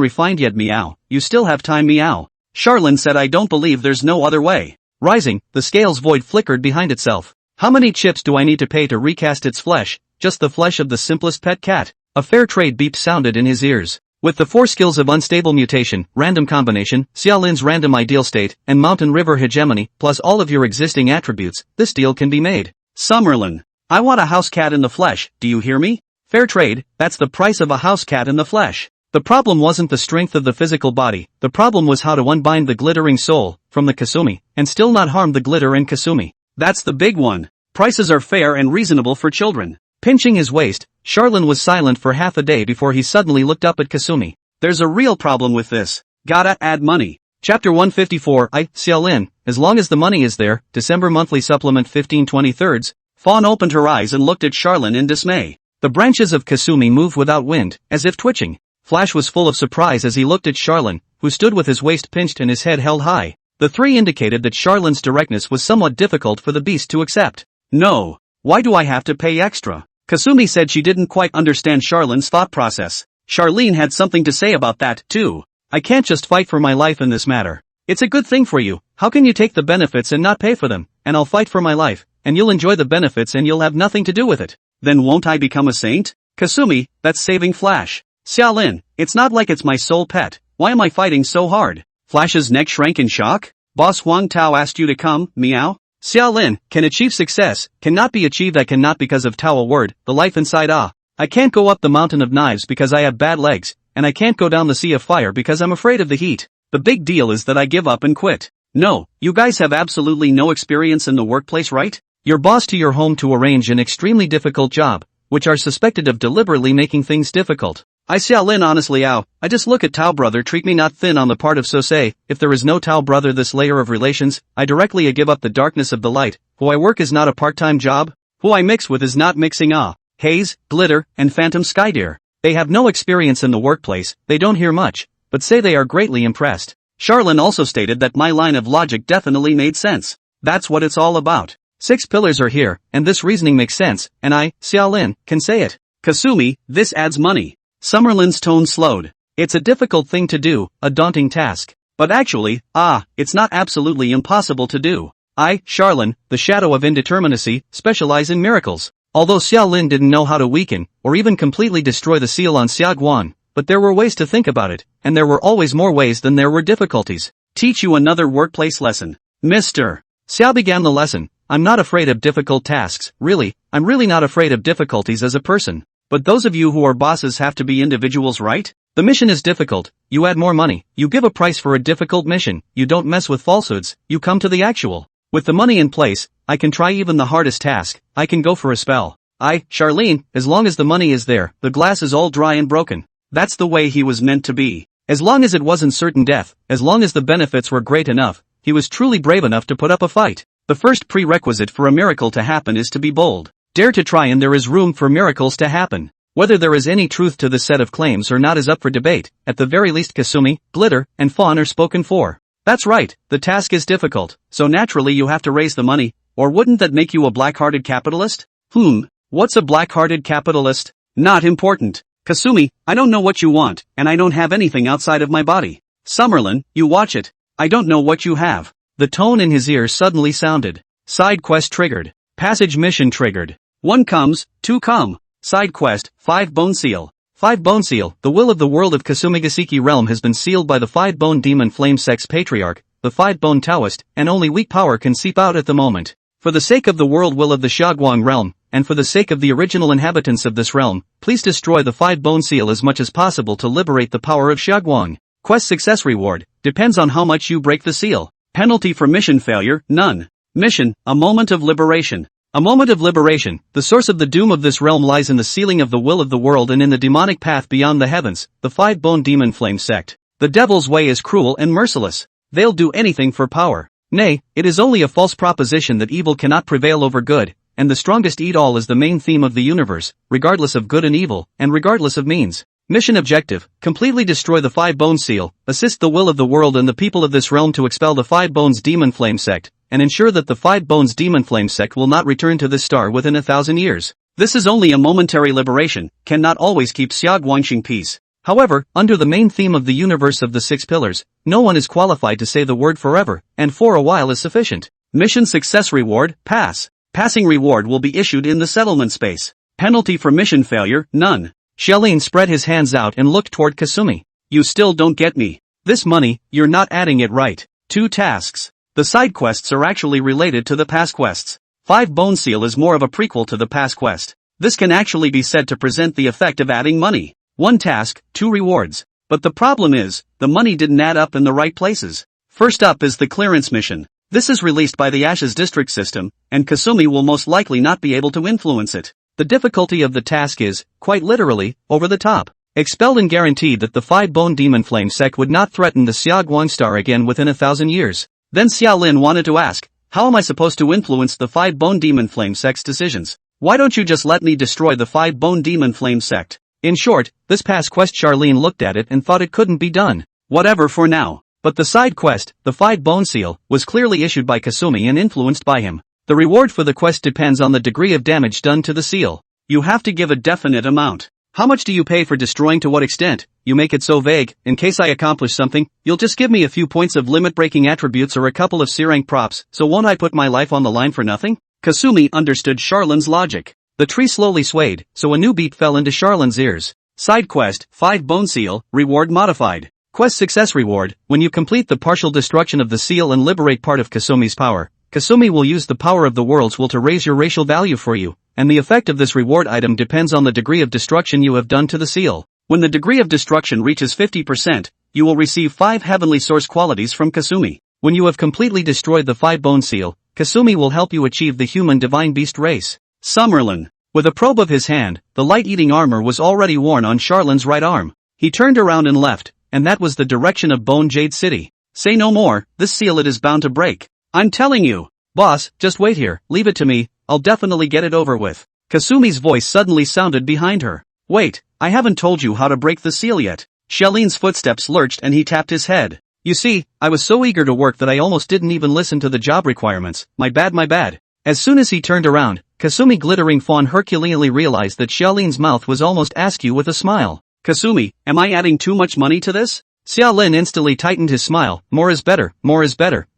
refined yet meow, you still have time meow. Charlin said I don't believe there's no other way. Rising, the scales void flickered behind itself. How many chips do I need to pay to recast its flesh? Just the flesh of the simplest pet cat. A fair trade beep sounded in his ears. With the 4 skills of unstable mutation, random combination, Xiaolin's random ideal state, and mountain river hegemony, plus all of your existing attributes, this deal can be made. Summerlin, I want a house cat in the flesh, do you hear me? Fair trade, that's the price of a house cat in the flesh. The problem wasn't the strength of the physical body, the problem was how to unbind the glittering soul from the Kasumi, and still not harm the glitter and Kasumi. That's the big one. Prices are fair and reasonable for children. Pinching his waist, Charlin was silent for half a day before he suddenly looked up at Kasumi. There's a real problem with this. Gotta add money. Chapter 154 Xiaolin, as long as the money is there, December monthly supplement 15/23. Fawn opened her eyes and looked at Charlin in dismay. The branches of Kasumi moved without wind, as if twitching. Flash was full of surprise as he looked at Charlin, who stood with his waist pinched and his head held high. The three indicated that Charlin's directness was somewhat difficult for the beast to accept. No. Why do I have to pay extra? Kasumi said she didn't quite understand Charlin's thought process. Charlene had something to say about that, too. I can't just fight for my life in this matter. It's a good thing for you, how can you take the benefits and not pay for them? And I'll fight for my life, and you'll enjoy the benefits and you'll have nothing to do with it. Then won't I become a saint? Kasumi, that's saving Flash. Xiaolin, it's not like it's my sole pet. Why am I fighting so hard? Flash's neck shrank in shock? Boss Huang Tao asked you to come, meow? Xiaolin, can achieve success, cannot be achieved. I cannot because of Tao a word, the life inside I can't go up the mountain of knives because I have bad legs, and I can't go down the sea of fire because I'm afraid of the heat. The big deal is that I give up and quit. No, you guys have absolutely no experience in the workplace, right? Your boss to your home to arrange an extremely difficult job, which are suspected of deliberately making things difficult. I Xiaolin honestly I just look at Tao brother treat me not thin on the part of so say, if there is no Tao brother this layer of relations, I directly give up the darkness of the light, who I work is not a part-time job, who I mix with is not mixing haze, glitter, and phantom skydeer. They have no experience in the workplace, they don't hear much, but say they are greatly impressed. Charlene also stated that my line of logic definitely made sense. That's what it's all about. 6 pillars are here, and this reasoning makes sense, and I, Xiaolin, can say it. Kasumi, this adds money. Summerlin's tone slowed. It's a difficult thing to do, a daunting task. But actually, it's not absolutely impossible to do. I, Charlene, the shadow of indeterminacy, specialize in miracles. Although Xiaolin didn't know how to weaken, or even completely destroy the seal on Xiaoguan, but there were ways to think about it, and there were always more ways than there were difficulties. Teach you another workplace lesson. Mr. Xiao began the lesson. I'm not afraid of difficult tasks, really, I'm really not afraid of difficulties as a person. But those of you who are bosses have to be individuals, right? The mission is difficult, you add more money, you give a price for a difficult mission, you don't mess with falsehoods, you come to the actual. With the money in place, I can try even the hardest task, I can go for a spell. Charlene, as long as the money is there, the glass is all dry and broken. That's the way he was meant to be. As long as it wasn't certain death, as long as the benefits were great enough, he was truly brave enough to put up a fight. The first prerequisite for a miracle to happen is to be bold. Dare to try and there is room for miracles to happen. Whether there is any truth to this set of claims or not is up for debate, at the very least Kasumi, Glitter, and Fawn are spoken for. That's right, the task is difficult, so naturally you have to raise the money, or wouldn't that make you a black-hearted capitalist? What's a black-hearted capitalist? Not important. Kasumi, I don't know what you want, and I don't have anything outside of my body. Summerlin, you watch it. I don't know what you have. The tone in his ear suddenly sounded. Side quest triggered. Passage mission triggered. 1 comes, 2 come. Side quest, 5 bone seal. 5 bone seal, the will of the world of Kasumigaseki realm has been sealed by the 5-bone demon flame sex patriarch, the 5-bone Taoist, and only weak power can seep out at the moment. For the sake of the world will of the Xiaoguang realm, and for the sake of the original inhabitants of this realm, please destroy the 5-bone seal as much as possible to liberate the power of Xiaoguang. Quest success reward, depends on how much you break the seal. Penalty for mission failure, none. Mission, a moment of liberation. A moment of liberation, the source of the doom of this realm lies in the sealing of the will of the world and in the demonic path beyond the heavens, the 5-bone demon flame sect. The devil's way is cruel and merciless. They'll do anything for power. Nay, it is only a false proposition that evil cannot prevail over good, and the strongest eat all is the main theme of the universe, regardless of good and evil, and regardless of means. Mission objective, completely destroy the 5-bone seal, assist the will of the world and the people of this realm to expel the 5-bones demon flame sect, and ensure that the 5-bones demon flame sect will not return to this star within 1,000 years. This is only a momentary liberation, cannot always keep Xiaoguangxing peace. However, under the main theme of the universe of the 6 pillars, no one is qualified to say the word forever, and for a while is sufficient. Mission success reward, pass. Passing reward will be issued in the settlement space. Penalty for mission failure, none. Xiaolin spread his hands out and looked toward Kasumi. You still don't get me. This money, you're not adding it right. 2 tasks. The side quests are actually related to the past quests. 5 bone seal is more of a prequel to the past quest. This can actually be said to present the effect of adding money. 1 task, 2 rewards. But the problem is, the money didn't add up in the right places. First up is the clearance mission. This is released by the Ashes district system, and Kasumi will most likely not be able to influence it. The difficulty of the task is, quite literally, over the top. Expelled and guaranteed that the 5-bone demon flame sect would not threaten the Xiaoguang star again within 1,000 years. Then Xiaolin wanted to ask, how am I supposed to influence the 5-bone demon flame sect's decisions? Why don't you just let me destroy the 5-bone demon flame sect? In short, this past quest Charlene looked at it and thought it couldn't be done. Whatever for now. But the side quest, the 5-bone seal, was clearly issued by Kasumi and influenced by him. The reward for the quest depends on the degree of damage done to the seal. You have to give a definite amount. How much do you pay for destroying, to what extent? You make it so vague, in case I accomplish something, you'll just give me a few points of limit-breaking attributes or a couple of C rank props, so won't I put my life on the line for nothing? Kasumi understood Charlene's logic. The tree slowly swayed, so a new beat fell into Charlene's ears. Side quest, 5 bone seal, reward modified. Quest success reward: when you complete the partial destruction of the seal and liberate part of Kasumi's power, Kasumi will use the power of the world's will to raise your racial value for you, and the effect of this reward item depends on the degree of destruction you have done to the seal. When the degree of destruction reaches 50%, you will receive 5 heavenly source qualities from Kasumi. When you have completely destroyed the 5 bone seal, Kasumi will help you achieve the human divine beast race. Summerlin. With a probe of his hand, the light-eating armor was already worn on Charlene's right arm. He turned around and left, and that was the direction of Bone Jade City. Say no more, this seal it is bound to break. I'm telling you. Boss, just wait here, leave it to me, I'll definitely get it over with. Kasumi's voice suddenly sounded behind her. Wait, I haven't told you how to break the seal yet. Shelene's footsteps lurched and he tapped his head. You see, I was so eager to work that I almost didn't even listen to the job requirements, my bad. As soon as he turned around, Kasumi glittering fawn Herculeanly realized that Shelene's mouth was almost askew with a smile. Kasumi, am I adding too much money to this? Xiaolin instantly tightened his smile. More is better,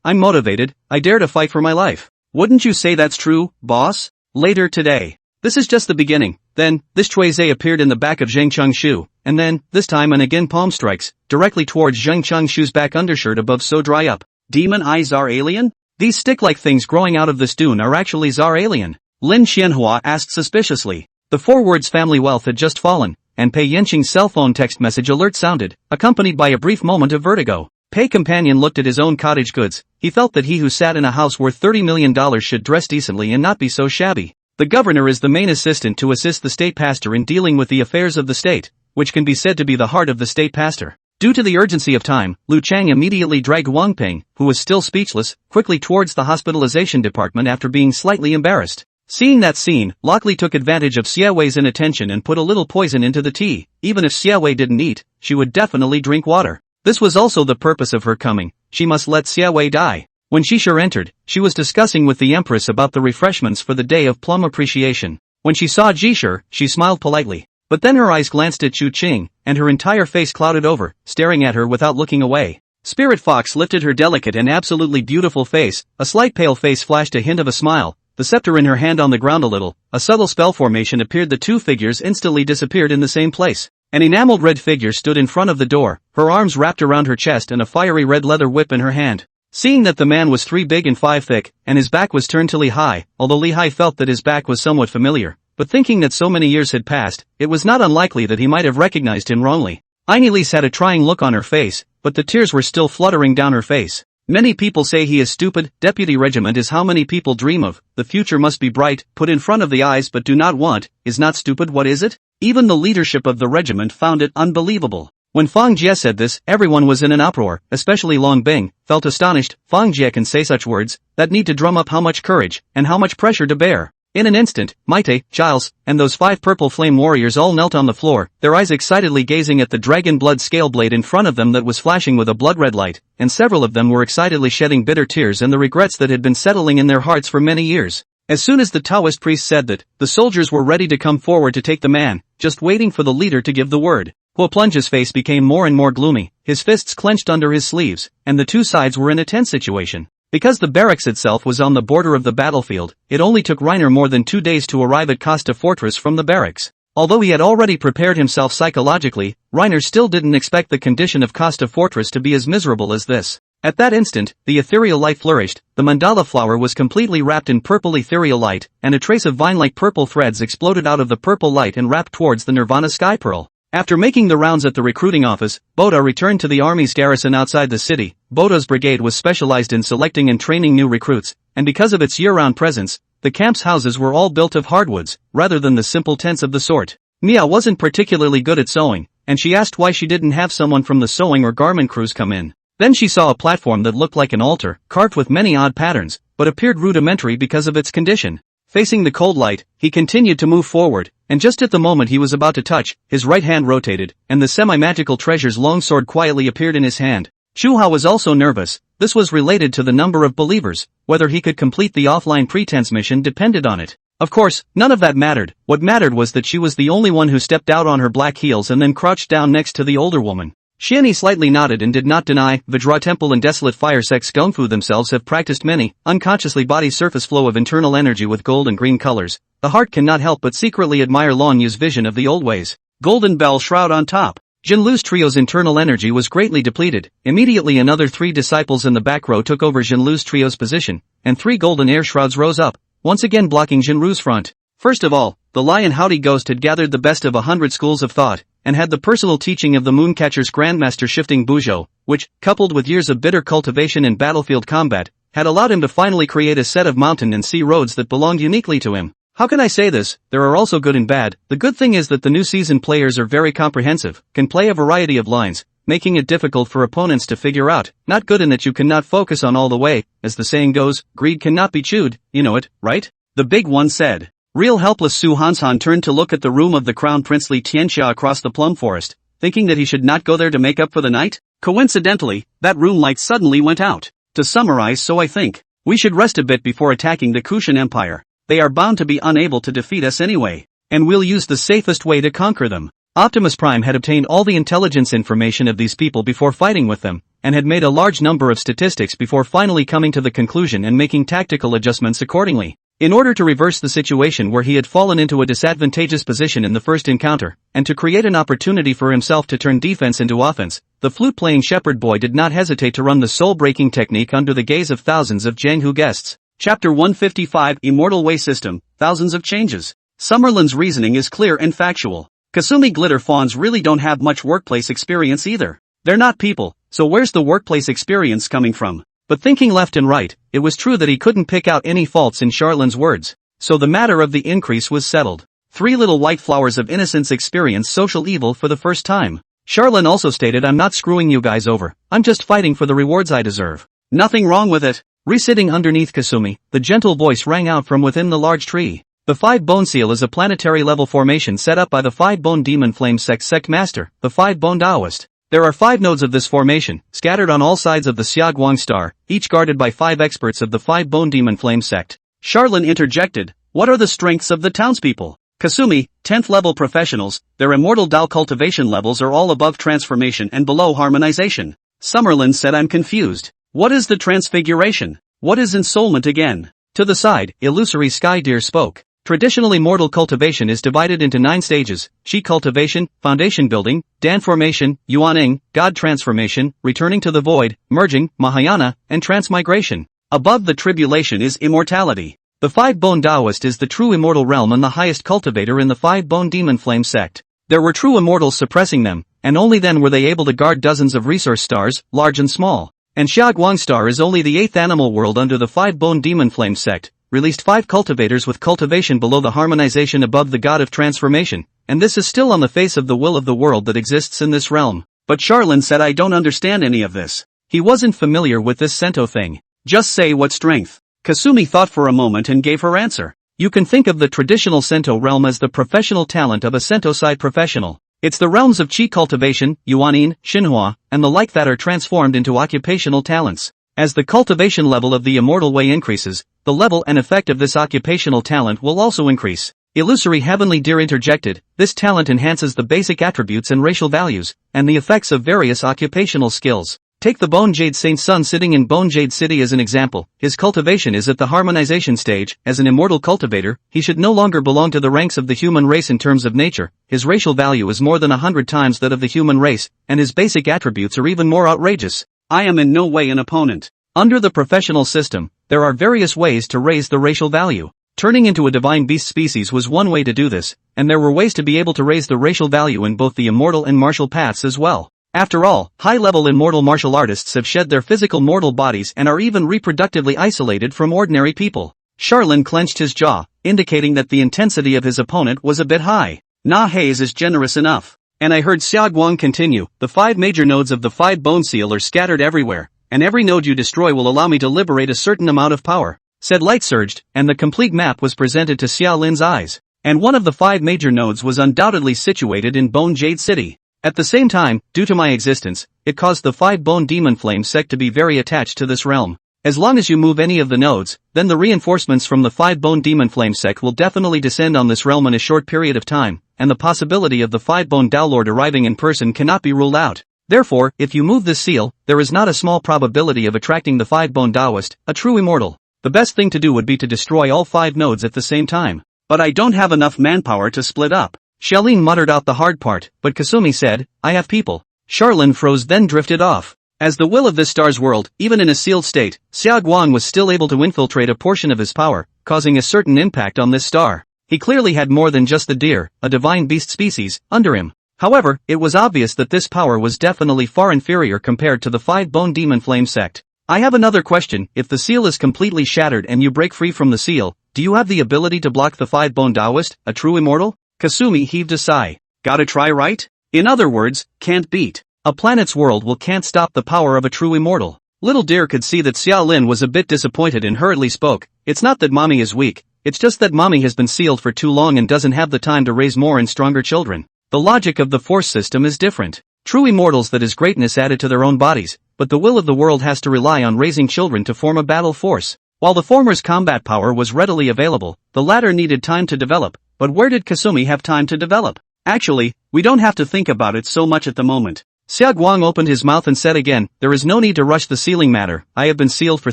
I'm motivated, I dare to fight for my life. Wouldn't you say that's true, boss? Later today. This is just the beginning. Then, this Chuize appeared in the back of Zheng Chengshu, and then, this time and again palm strikes, directly towards Zheng Chengshu's back undershirt above so dry up. Demon Eye Czar Alien? These stick-like things growing out of this dune are actually Czar Alien. Lin Xianhua asked suspiciously. The 4 words family wealth had just fallen, and Pei Yenqing's cell phone text message alert sounded, accompanied by a brief moment of vertigo. Pei companion looked at his own cottage goods. He felt that he who sat in a house worth $30 million should dress decently and not be so shabby. The governor is the main assistant to assist the state pastor in dealing with the affairs of the state, which can be said to be the heart of the state pastor. Due to the urgency of time, Lu Chang immediately dragged Wang Ping, who was still speechless, quickly towards the hospitalization department after being slightly embarrassed. Seeing that scene, Lockley took advantage of Xiaowei's inattention and put a little poison into the tea. Even if Xiaowei didn't eat, she would definitely drink water. This was also the purpose of her coming. She must let Xiaowei die. When Shishir entered, she was discussing with the Empress about the refreshments for the Day of Plum Appreciation. When she saw Jishir, she smiled politely. But then her eyes glanced at Chu Qing, and her entire face clouded over, staring at her without looking away. Spirit Fox lifted her delicate and absolutely beautiful face, a slight pale face flashed a hint of a smile, the scepter in her hand on the ground a little, a subtle spell formation appeared the 2 figures instantly disappeared in the same place. An enameled red figure stood in front of the door, her arms wrapped around her chest and a fiery red leather whip in her hand. Seeing that the man was 3 big and 5 thick, and his back was turned to Lehigh, although Lehigh felt that his back was somewhat familiar, but thinking that so many years had passed, it was not unlikely that he might have recognized him wrongly. Ainelise had a trying look on her face, but the tears were still fluttering down her face. Many people say he is stupid. Deputy regiment is how many people dream of. The future must be bright, put in front of the eyes but do not want. Is not stupid, what is it? Even the leadership of the regiment found it unbelievable. When Fang Jie said this, everyone was in an uproar, especially Long Bing, felt astonished. Fang Jie can say such words, that need to drum up how much courage, and how much pressure to bear. In an instant, Maite, Giles, and those 5 purple flame warriors all knelt on the floor, their eyes excitedly gazing at the dragon blood scale blade in front of them that was flashing with a blood-red light, and several of them were excitedly shedding bitter tears and the regrets that had been settling in their hearts for many years. As soon as the Taoist priest said that, the soldiers were ready to come forward to take the man, just waiting for the leader to give the word. Huo Plunge's face became more and more gloomy, his fists clenched under his sleeves, and the 2 sides were in a tense situation. Because the barracks itself was on the border of the battlefield, it only took Reiner more than 2 days to arrive at Costa Fortress from the barracks. Although he had already prepared himself psychologically, Reiner still didn't expect the condition of Costa Fortress to be as miserable as this. At that instant, the ethereal light flourished, the mandala flower was completely wrapped in purple ethereal light, and a trace of vine-like purple threads exploded out of the purple light and wrapped towards the Nirvana Sky Pearl. After making the rounds at the recruiting office, Boda returned to the army's garrison outside the city. Boda's brigade was specialized in selecting and training new recruits, and because of its year-round presence, the camp's houses were all built of hardwoods, rather than the simple tents of the sort. Mia wasn't particularly good at sewing, and she asked why she didn't have someone from the sewing or garment crews come in. Then she saw a platform that looked like an altar, carved with many odd patterns, but appeared rudimentary because of its condition. Facing the cold light, he continued to move forward, and just at the moment he was about to touch, his right hand rotated, and the semi-magical treasure's longsword quietly appeared in his hand. Chu Hao was also nervous. This was related to the number of believers. Whether he could complete the offline pretense mission depended on it. Of course, none of that mattered. What mattered was that she was the only one who stepped out on her black heels and then crouched down next to the older woman. Xianyi slightly nodded and did not deny. Vajra Temple and Desolate Fire Sects Gongfu themselves have practiced many, unconsciously body surface flow of internal energy with gold and green colors. The heart cannot help but secretly admire Long Yu's vision of the old ways. Golden Bell Shroud on top. Jinlu's trio's internal energy was greatly depleted. Immediately another 3 disciples in the back row took over Jinlu's trio's position, and 3 golden air shrouds rose up, once again blocking Jinlu's front. First of all, the Lion Howdy Ghost had gathered the best of 100 schools of thought, and had the personal teaching of the Mooncatcher's Grandmaster Shifting Bujo, which, coupled with years of bitter cultivation in battlefield combat, had allowed him to finally create a set of mountain and sea roads that belonged uniquely to him. How can I say this? There are also good and bad. The good thing is that the new season players are very comprehensive, can play a variety of lines, making it difficult for opponents to figure out. Not good in that you cannot focus on all the way, as the saying goes, greed cannot be chewed, you know it, right? The big one said. Real helpless Su Hanshan turned to look at the room of the Crown Princely Tianxia across the plum forest, thinking that he should not go there to make up for the night. Coincidentally, that room light suddenly went out. To summarize, so I think we should rest a bit before attacking the Kushan Empire. They are bound to be unable to defeat us anyway, and we'll use the safest way to conquer them. Optimus Prime had obtained all the intelligence information of these people before fighting with them, and had made a large number of statistics before finally coming to the conclusion and making tactical adjustments accordingly. In order to reverse the situation where he had fallen into a disadvantageous position in the first encounter, and to create an opportunity for himself to turn defense into offense, the flute-playing shepherd boy did not hesitate to run the soul-breaking technique under the gaze of thousands of Jianghu guests. Chapter 155 Immortal Way System, Thousands of Changes. Summerlin's reasoning is clear and factual. Kasumi glitter fawns really don't have much workplace experience either. They're not people, so where's the workplace experience coming from? But thinking left and right, it was true that he couldn't pick out any faults in Charlin's words. So the matter of the increase was settled. 3 little white flowers of innocence experienced social evil for the first time. Charlin also stated, I'm not screwing you guys over, I'm just fighting for the rewards I deserve. Nothing wrong with it. Resitting underneath Kasumi, the gentle voice rang out from within the large tree. The 5-Bone Seal is a planetary-level formation set up by the 5-Bone Demon Flame Sect Master, the 5-Bone Taoist. There are 5 nodes of this formation, scattered on all sides of the Xiaoguang star, each guarded by 5 experts of the 5-Bone Demon Flame Sect. Charlin interjected, what are the strengths of the townspeople? Kasumi, 10th level professionals, their immortal Dao cultivation levels are all above transformation and below harmonization. Summerlin said, I'm confused. What is the transfiguration? What is ensoulment again? To the side, illusory Sky Deer spoke. Traditionally mortal cultivation is divided into 9 stages: Qi cultivation, foundation building, Dan formation, Yuaning, God transformation, returning to the void, merging, Mahayana, and transmigration. Above the tribulation is immortality. The 5-Bone Taoist is the true immortal realm and the highest cultivator in the 5-Bone Demon Flame sect. There were true immortals suppressing them, and only then were they able to guard dozens of resource stars, large and small. And Xiaoguang Star is only the 8th animal world under the 5-Bone Demon Flame sect, released 5 cultivators with cultivation below the harmonization above the god of transformation, and this is still on the face of the will of the world that exists in this realm. But Charlin said, I don't understand any of this. He wasn't familiar with this Sento thing. Just say what strength. Kasumi thought for a moment and gave her answer. You can think of the traditional Sento realm as the professional talent of a Sento side professional. It's the realms of Qi cultivation, Yuanin, Xinhua, and the like that are transformed into occupational talents. As the cultivation level of the immortal way increases, the level and effect of this occupational talent will also increase. Illusory Heavenly Deer interjected, this talent enhances the basic attributes and racial values, and the effects of various occupational skills. Take the Bone Jade Saint's son sitting in Bone Jade City as an example. His cultivation is at the harmonization stage. As an immortal cultivator, he should no longer belong to the ranks of the human race in terms of nature. His racial value is more than 100 times that of the human race, and his basic attributes are even more outrageous. I am in no way an opponent. Under the professional system, there are various ways to raise the racial value. Turning into a divine beast species was one way to do this, and there were ways to be able to raise the racial value in both the immortal and martial paths as well. After all, high-level immortal martial artists have shed their physical mortal bodies and are even reproductively isolated from ordinary people. Charlin clenched his jaw, indicating that the intensity of his opponent was a bit high. Na Haze is generous enough. And I heard Xiaoguang continue, the 5 major nodes of the 5-Bone Seal are scattered everywhere, and every node you destroy will allow me to liberate a certain amount of power. Said light surged, and the complete map was presented to Xiaolin's eyes. And one of the 5 major nodes was undoubtedly situated in Bone Jade City. At the same time, due to my existence, it caused the 5-Bone Demon Flame sect to be very attached to this realm. As long as you move any of the nodes, then the reinforcements from the 5-Bone Demon Flame sect will definitely descend on this realm in a short period of time, and the possibility of the 5-Bone Dao Lord arriving in person cannot be ruled out. Therefore, if you move this seal, there is not a small probability of attracting the 5-bone Taoist, a true immortal. The best thing to do would be to destroy all 5 nodes at the same time. But I don't have enough manpower to split up. Xiaolin muttered out the hard part, but Kasumi said, I have people. Charlin froze then drifted off. As the will of this star's world, even in a sealed state, Xia Guang was still able to infiltrate a portion of his power, causing a certain impact on this star. He clearly had more than just the deer, a divine beast species, under him. However, it was obvious that this power was definitely far inferior compared to the 5-bone demon flame sect. I have another question, if the seal is completely shattered and you break free from the seal, do you have the ability to block the 5-bone Taoist, a true immortal? Kasumi heaved a sigh. Gotta try, right? In other words, can't beat. A planet's world will can't stop the power of a true immortal. Little deer could see that Xiaolin was a bit disappointed and hurriedly spoke, it's not that mommy is weak, it's just that mommy has been sealed for too long and doesn't have the time to raise more and stronger children. The logic of the force system is different. True immortals, that is greatness added to their own bodies, but the will of the world has to rely on raising children to form a battle force. While the former's combat power was readily available, the latter needed time to develop, but where did Kasumi have time to develop? Actually, we don't have to think about it so much at the moment. Xia Guang opened his mouth and said again, there is no need to rush the sealing matter, I have been sealed for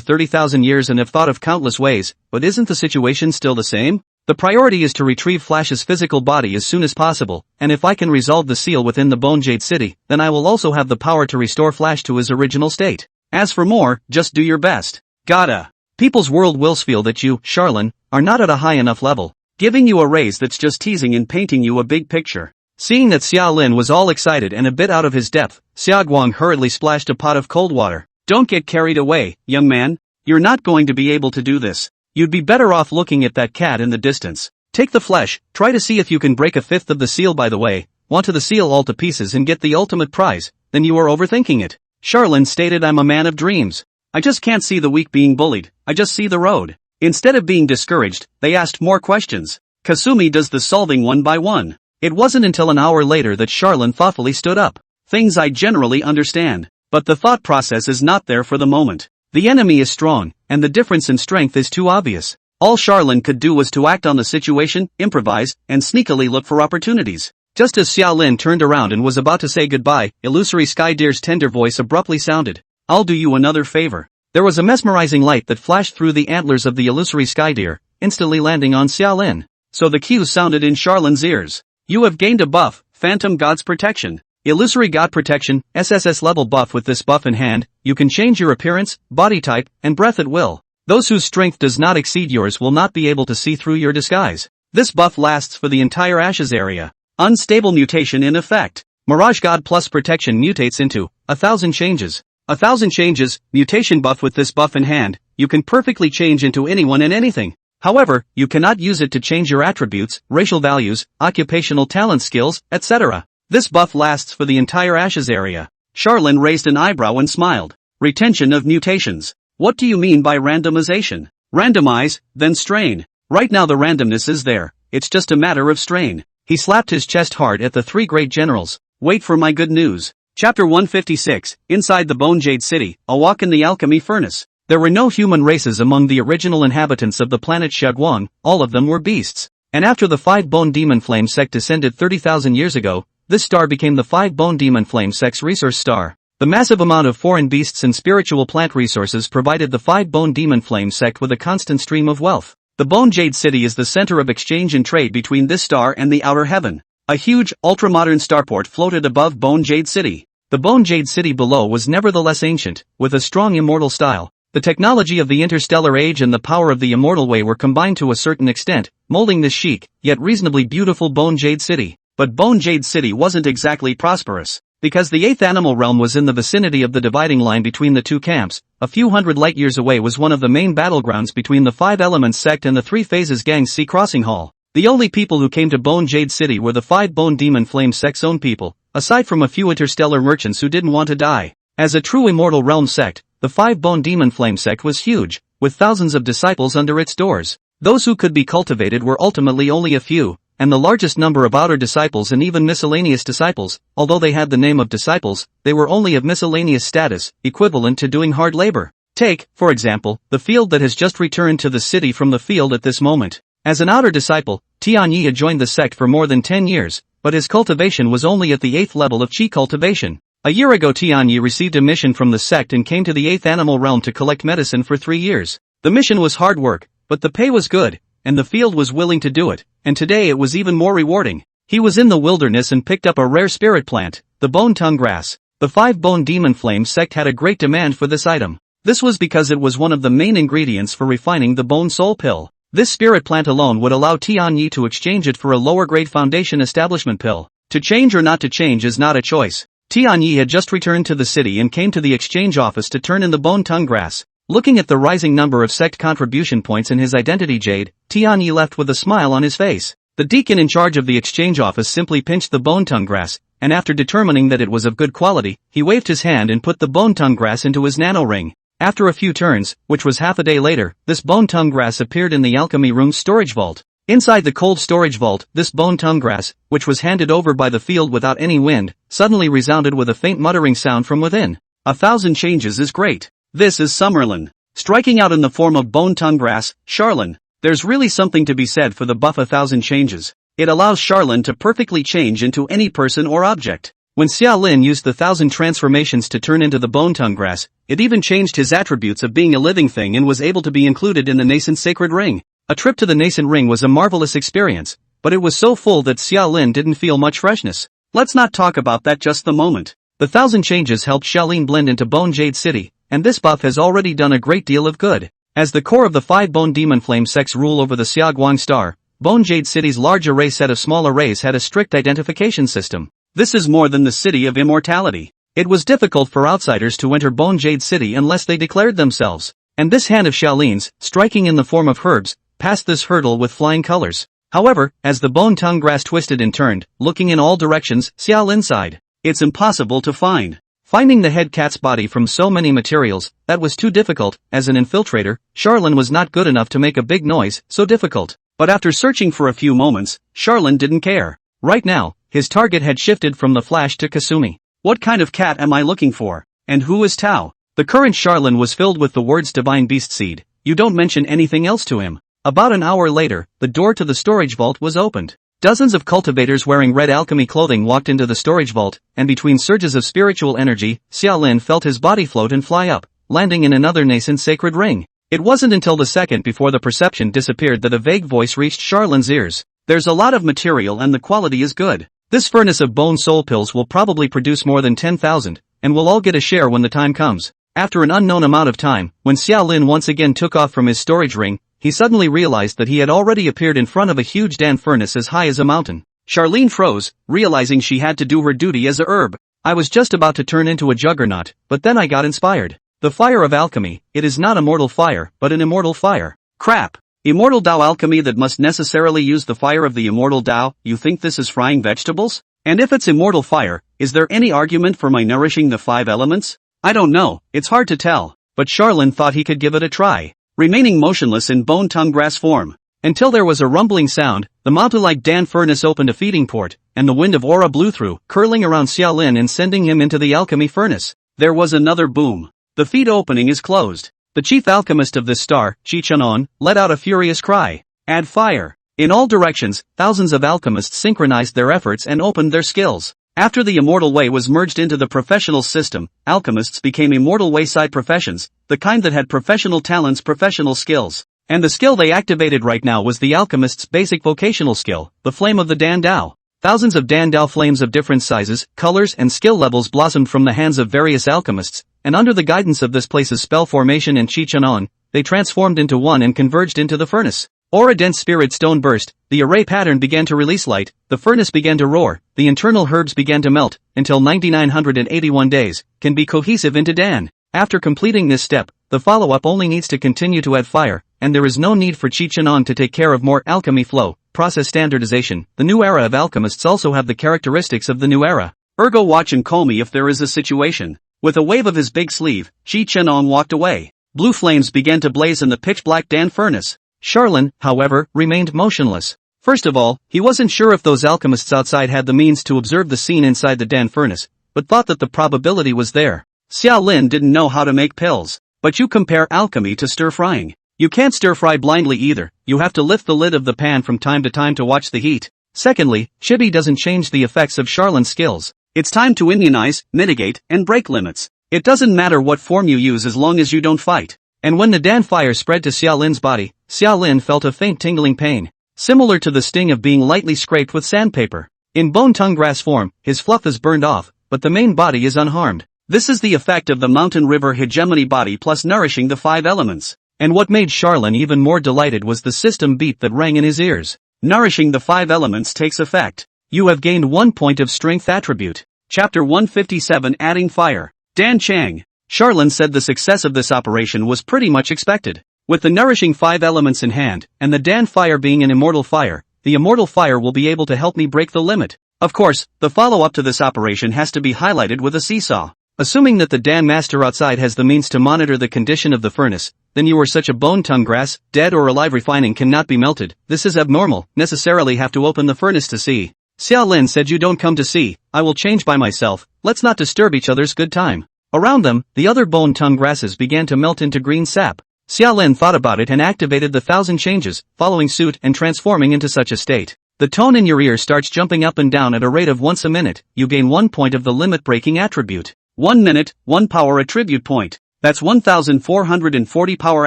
30,000 years and have thought of countless ways, but isn't the situation still the same? The priority is to retrieve Flash's physical body as soon as possible, and if I can resolve the seal within the Bone Jade City, then I will also have the power to restore Flash to his original state. As for more, just do your best. Gotta. People's world wills feel that you, Charlin, are not at a high enough level. Giving you a raise that's just teasing and painting you a big picture. Seeing that Xiaolin was all excited and a bit out of his depth, Xia Guang hurriedly splashed a pot of cold water. Don't get carried away, young man. You're not going to be able to do this. You'd be better off looking at that cat in the distance. Take the flesh, try to see if you can break a fifth of the seal by the way, want to the seal all to pieces and get the ultimate prize, then you are overthinking it. Charlin stated, I'm a man of dreams. I just can't see the weak being bullied, I just see the road. Instead of being discouraged, they asked more questions. Kasumi does the solving one by one. It wasn't until an hour later that Charlin thoughtfully stood up. Things I generally understand, but the thought process is not there for the moment. The enemy is strong, and the difference in strength is too obvious. All Charlin could do was to act on the situation, improvise, and sneakily look for opportunities. Just as Xiaolin turned around and was about to say goodbye, Illusory Sky Deer's tender voice abruptly sounded. I'll do you another favor. There was a mesmerizing light that flashed through the antlers of the Illusory Sky Deer, instantly landing on Xiaolin. So the cue sounded in Charlin's ears. You have gained a buff, Phantom God's Protection. Illusory God Protection, SSS level buff. With this buff in hand, you can change your appearance, body type, and breath at will. Those whose strength does not exceed yours will not be able to see through your disguise. This buff lasts for the entire Ashes area. Unstable mutation in effect. Mirage God plus Protection mutates into 1,000 changes. 1,000 changes, mutation buff. With this buff in hand, you can perfectly change into anyone and anything. However, you cannot use it to change your attributes, racial values, occupational talent, skills, etc. This buff lasts for the entire Ashes area. Charlin raised an eyebrow and smiled. Retention of mutations. What do you mean by randomization? Randomize, then strain. Right now the randomness is there, it's just a matter of strain. He slapped his chest hard at the 3 great generals. Wait for my good news. Chapter 156, Inside the Bone Jade City, A Walk in the Alchemy Furnace. There were no human races among the original inhabitants of the planet Shaguang, all of them were beasts. And after the 5-bone demon flame sect descended 30,000 years ago, this star became the 5-bone demon flame sect's resource star. The massive amount of foreign beasts and spiritual plant resources provided the 5-bone demon flame sect with a constant stream of wealth. The Bone Jade City is the center of exchange and trade between this star and the outer heaven. A huge, ultra-modern starport floated above Bone Jade City. The Bone Jade City below was nevertheless ancient, with a strong immortal style. The technology of the interstellar age and the power of the immortal way were combined to a certain extent, molding this chic, yet reasonably beautiful Bone Jade City. But Bone Jade City wasn't exactly prosperous. Because the 8th animal realm was in the vicinity of the dividing line between the 2 camps, a few hundred light years away was one of the main battlegrounds between the 5 Elements sect and the 3 Phases Gang's Sea Crossing Hall. The only people who came to Bone Jade City were the 5-bone demon flame sect's own people, aside from a few interstellar merchants who didn't want to die. As a true immortal realm sect, the 5-bone demon flame sect was huge, with thousands of disciples under its doors. Those who could be cultivated were ultimately only a few, and the largest number of outer disciples and even miscellaneous disciples, although they had the name of disciples, they were only of miscellaneous status, equivalent to doing hard labor. Take, for example, the field that has just returned to the city from the field at this moment. As an outer disciple, Tianyi had joined the sect for more than 10 years, but his cultivation was only at the 8th level of Qi cultivation. A year ago Tianyi received a mission from the sect and came to the 8th animal realm to collect medicine for 3 years. The mission was hard work, but the pay was good, and the field was willing to do it, and today it was even more rewarding. He was in the wilderness and picked up a rare spirit plant, the bone tongue grass. The 5-bone demon flame sect had a great demand for this item. This was because it was one of the main ingredients for refining the bone soul pill. This spirit plant alone would allow Tianyi to exchange it for a lower grade foundation establishment pill. To change or not to change is not a choice. Tianyi had just returned to the city and came to the exchange office to turn in the bone tongue grass. Looking at the rising number of sect contribution points in his identity jade, Tianyi left with a smile on his face. The deacon in charge of the exchange office simply pinched the bone tongue grass, and after determining that it was of good quality, he waved his hand and put the bone tongue grass into his nano ring. After a few turns, which was half a day later, this bone tongue grass appeared in the alchemy room's storage vault. Inside the cold storage vault, this bone tongue grass, which was handed over by the field without any wind, suddenly resounded with a faint muttering sound from within. 1,000 changes is great. This is Summerlin. Striking out in the form of bone tongue grass, Charlin. There's really something to be said for the buff 1,000 changes. It allows Charlin to perfectly change into any person or object. When Xiaolin used the 1,000 transformations to turn into the bone tongue grass, it even changed his attributes of being a living thing and was able to be included in the nascent sacred ring. A trip to the nascent ring was a marvelous experience, but it was so full that Xiaolin didn't feel much freshness. Let's not talk about that just the moment. The 1,000 changes helped Xiaolin blend into Bone Jade City, and this buff has already done a great deal of good. As the core of the 5-bone demon flame sects rule over the Xiaoguang star, Bone Jade City's large array set of small arrays had a strict identification system. This is more than the City of Immortality. It was difficult for outsiders to enter Bone Jade City unless they declared themselves. And this hand of Xiaolin's, striking in the form of herbs, passed this hurdle with flying colors. However, as the bone tongue grass twisted and turned, looking in all directions, Xiaolin sighed. It's impossible to find. Finding the head cat's body from so many materials, that was too difficult. As an infiltrator, Charlin was not good enough to make a big noise, so difficult. But after searching for a few moments, Charlin didn't care. Right now, his target had shifted from the Flash to Kasumi. What kind of cat am I looking for? And who is Tao? The current Charlin was filled with the words divine beast seed. You don't mention anything else to him. About an hour later, the door to the storage vault was opened. Dozens of cultivators wearing red alchemy clothing walked into the storage vault, and between surges of spiritual energy, Xiaolin felt his body float and fly up, landing in another nascent sacred ring. It wasn't until the second before the perception disappeared that a vague voice reached Charlin's ears. There's a lot of material and the quality is good. This furnace of bone soul pills will probably produce more than 10,000, and we'll all get a share when the time comes. After an unknown amount of time, when Xiaolin once again took off from his storage ring, he suddenly realized that he had already appeared in front of a huge dan furnace as high as a mountain. Charlene froze, realizing she had to do her duty as a herb. I was just about to turn into a juggernaut, but then I got inspired. The fire of alchemy, it is not a mortal fire, but an immortal fire. Crap. Immortal Dao alchemy that must necessarily use the fire of the immortal Dao, you think this is frying vegetables? And if it's immortal fire, is there any argument for my nourishing the 5 elements? I don't know, it's hard to tell, but Charlin thought he could give it a try. Remaining motionless in bone tongue grass form. Until there was a rumbling sound, the mountain-like dan furnace opened a feeding port, and the wind of aura blew through, curling around Xiaolin and sending him into the alchemy furnace. There was another boom. The feed opening is closed. The chief alchemist of this star, Chi Chunon, let out a furious cry. Add fire. In all directions, thousands of alchemists synchronized their efforts and opened their skills. After the immortal way was merged into the professional system, alchemists became immortal wayside professions, the kind that had professional talents, professional skills. And the skill they activated right now was the alchemist's basic vocational skill, the flame of the Dan Dao. Thousands of Dan Dao flames of different sizes, colors and skill levels blossomed from the hands of various alchemists, and under the guidance of this place's spell formation and Chi Chunon, they transformed into one and converged into the furnace. Aura dense spirit stone burst, the array pattern began to release light, the furnace began to roar, the internal herbs began to melt, until 9981 days, can be cohesive into Dan. After completing this step, the follow-up only needs to continue to add fire, and there is no need for Chi Chunon to take care of more alchemy flow, process standardization. The new era of alchemists also have the characteristics of the new era. Ergo watch and call me if there is a situation. With a wave of his big sleeve, Chi Chunon walked away. Blue flames began to blaze in the pitch-black Dan furnace. Charlin, however, remained motionless. First of all, he wasn't sure if those alchemists outside had the means to observe the scene inside the Dan furnace, but thought that the probability was there. Xiaolin didn't know how to make pills. But you compare alchemy to stir-frying. You can't stir-fry blindly either, you have to lift the lid of the pan from time to time to watch the heat. Secondly, Chibi doesn't change the effects of Charlin's skills. It's time to immunize, mitigate, and break limits. It doesn't matter what form you use as long as you don't fight. And when the Dan fire spread to Xiaolin's body, Xiaolin felt a faint tingling pain, similar to the sting of being lightly scraped with sandpaper. In bone tongue grass form, his fluff is burned off, but the main body is unharmed. This is the effect of the mountain river hegemony body plus nourishing the 5 elements. And what made Charlin even more delighted was the system beat that rang in his ears. Nourishing the 5 elements takes effect. You have gained 1 point of strength attribute. Chapter 157 Adding Fire. Dan Chang. Charlin said the success of this operation was pretty much expected. With the nourishing 5 elements in hand, and the Dan fire being an immortal fire, the immortal fire will be able to help me break the limit. Of course, the follow-up to this operation has to be highlighted with a seesaw. Assuming that the Dan master outside has the means to monitor the condition of the furnace, then you are such a bone tongue grass, dead or alive refining cannot be melted. This is abnormal, necessarily have to open the furnace to see. Xiaolin said you don't come to see, I will change by myself, let's not disturb each other's good time. Around them, the other bone tongue grasses began to melt into green sap. Xiaolin thought about it and activated the 1,000 changes, following suit and transforming into such a state. The tone in your ear starts jumping up and down at a rate of once a minute, you gain 1 point of the limit breaking attribute. 1 minute, 1 power attribute point. That's 1,440 power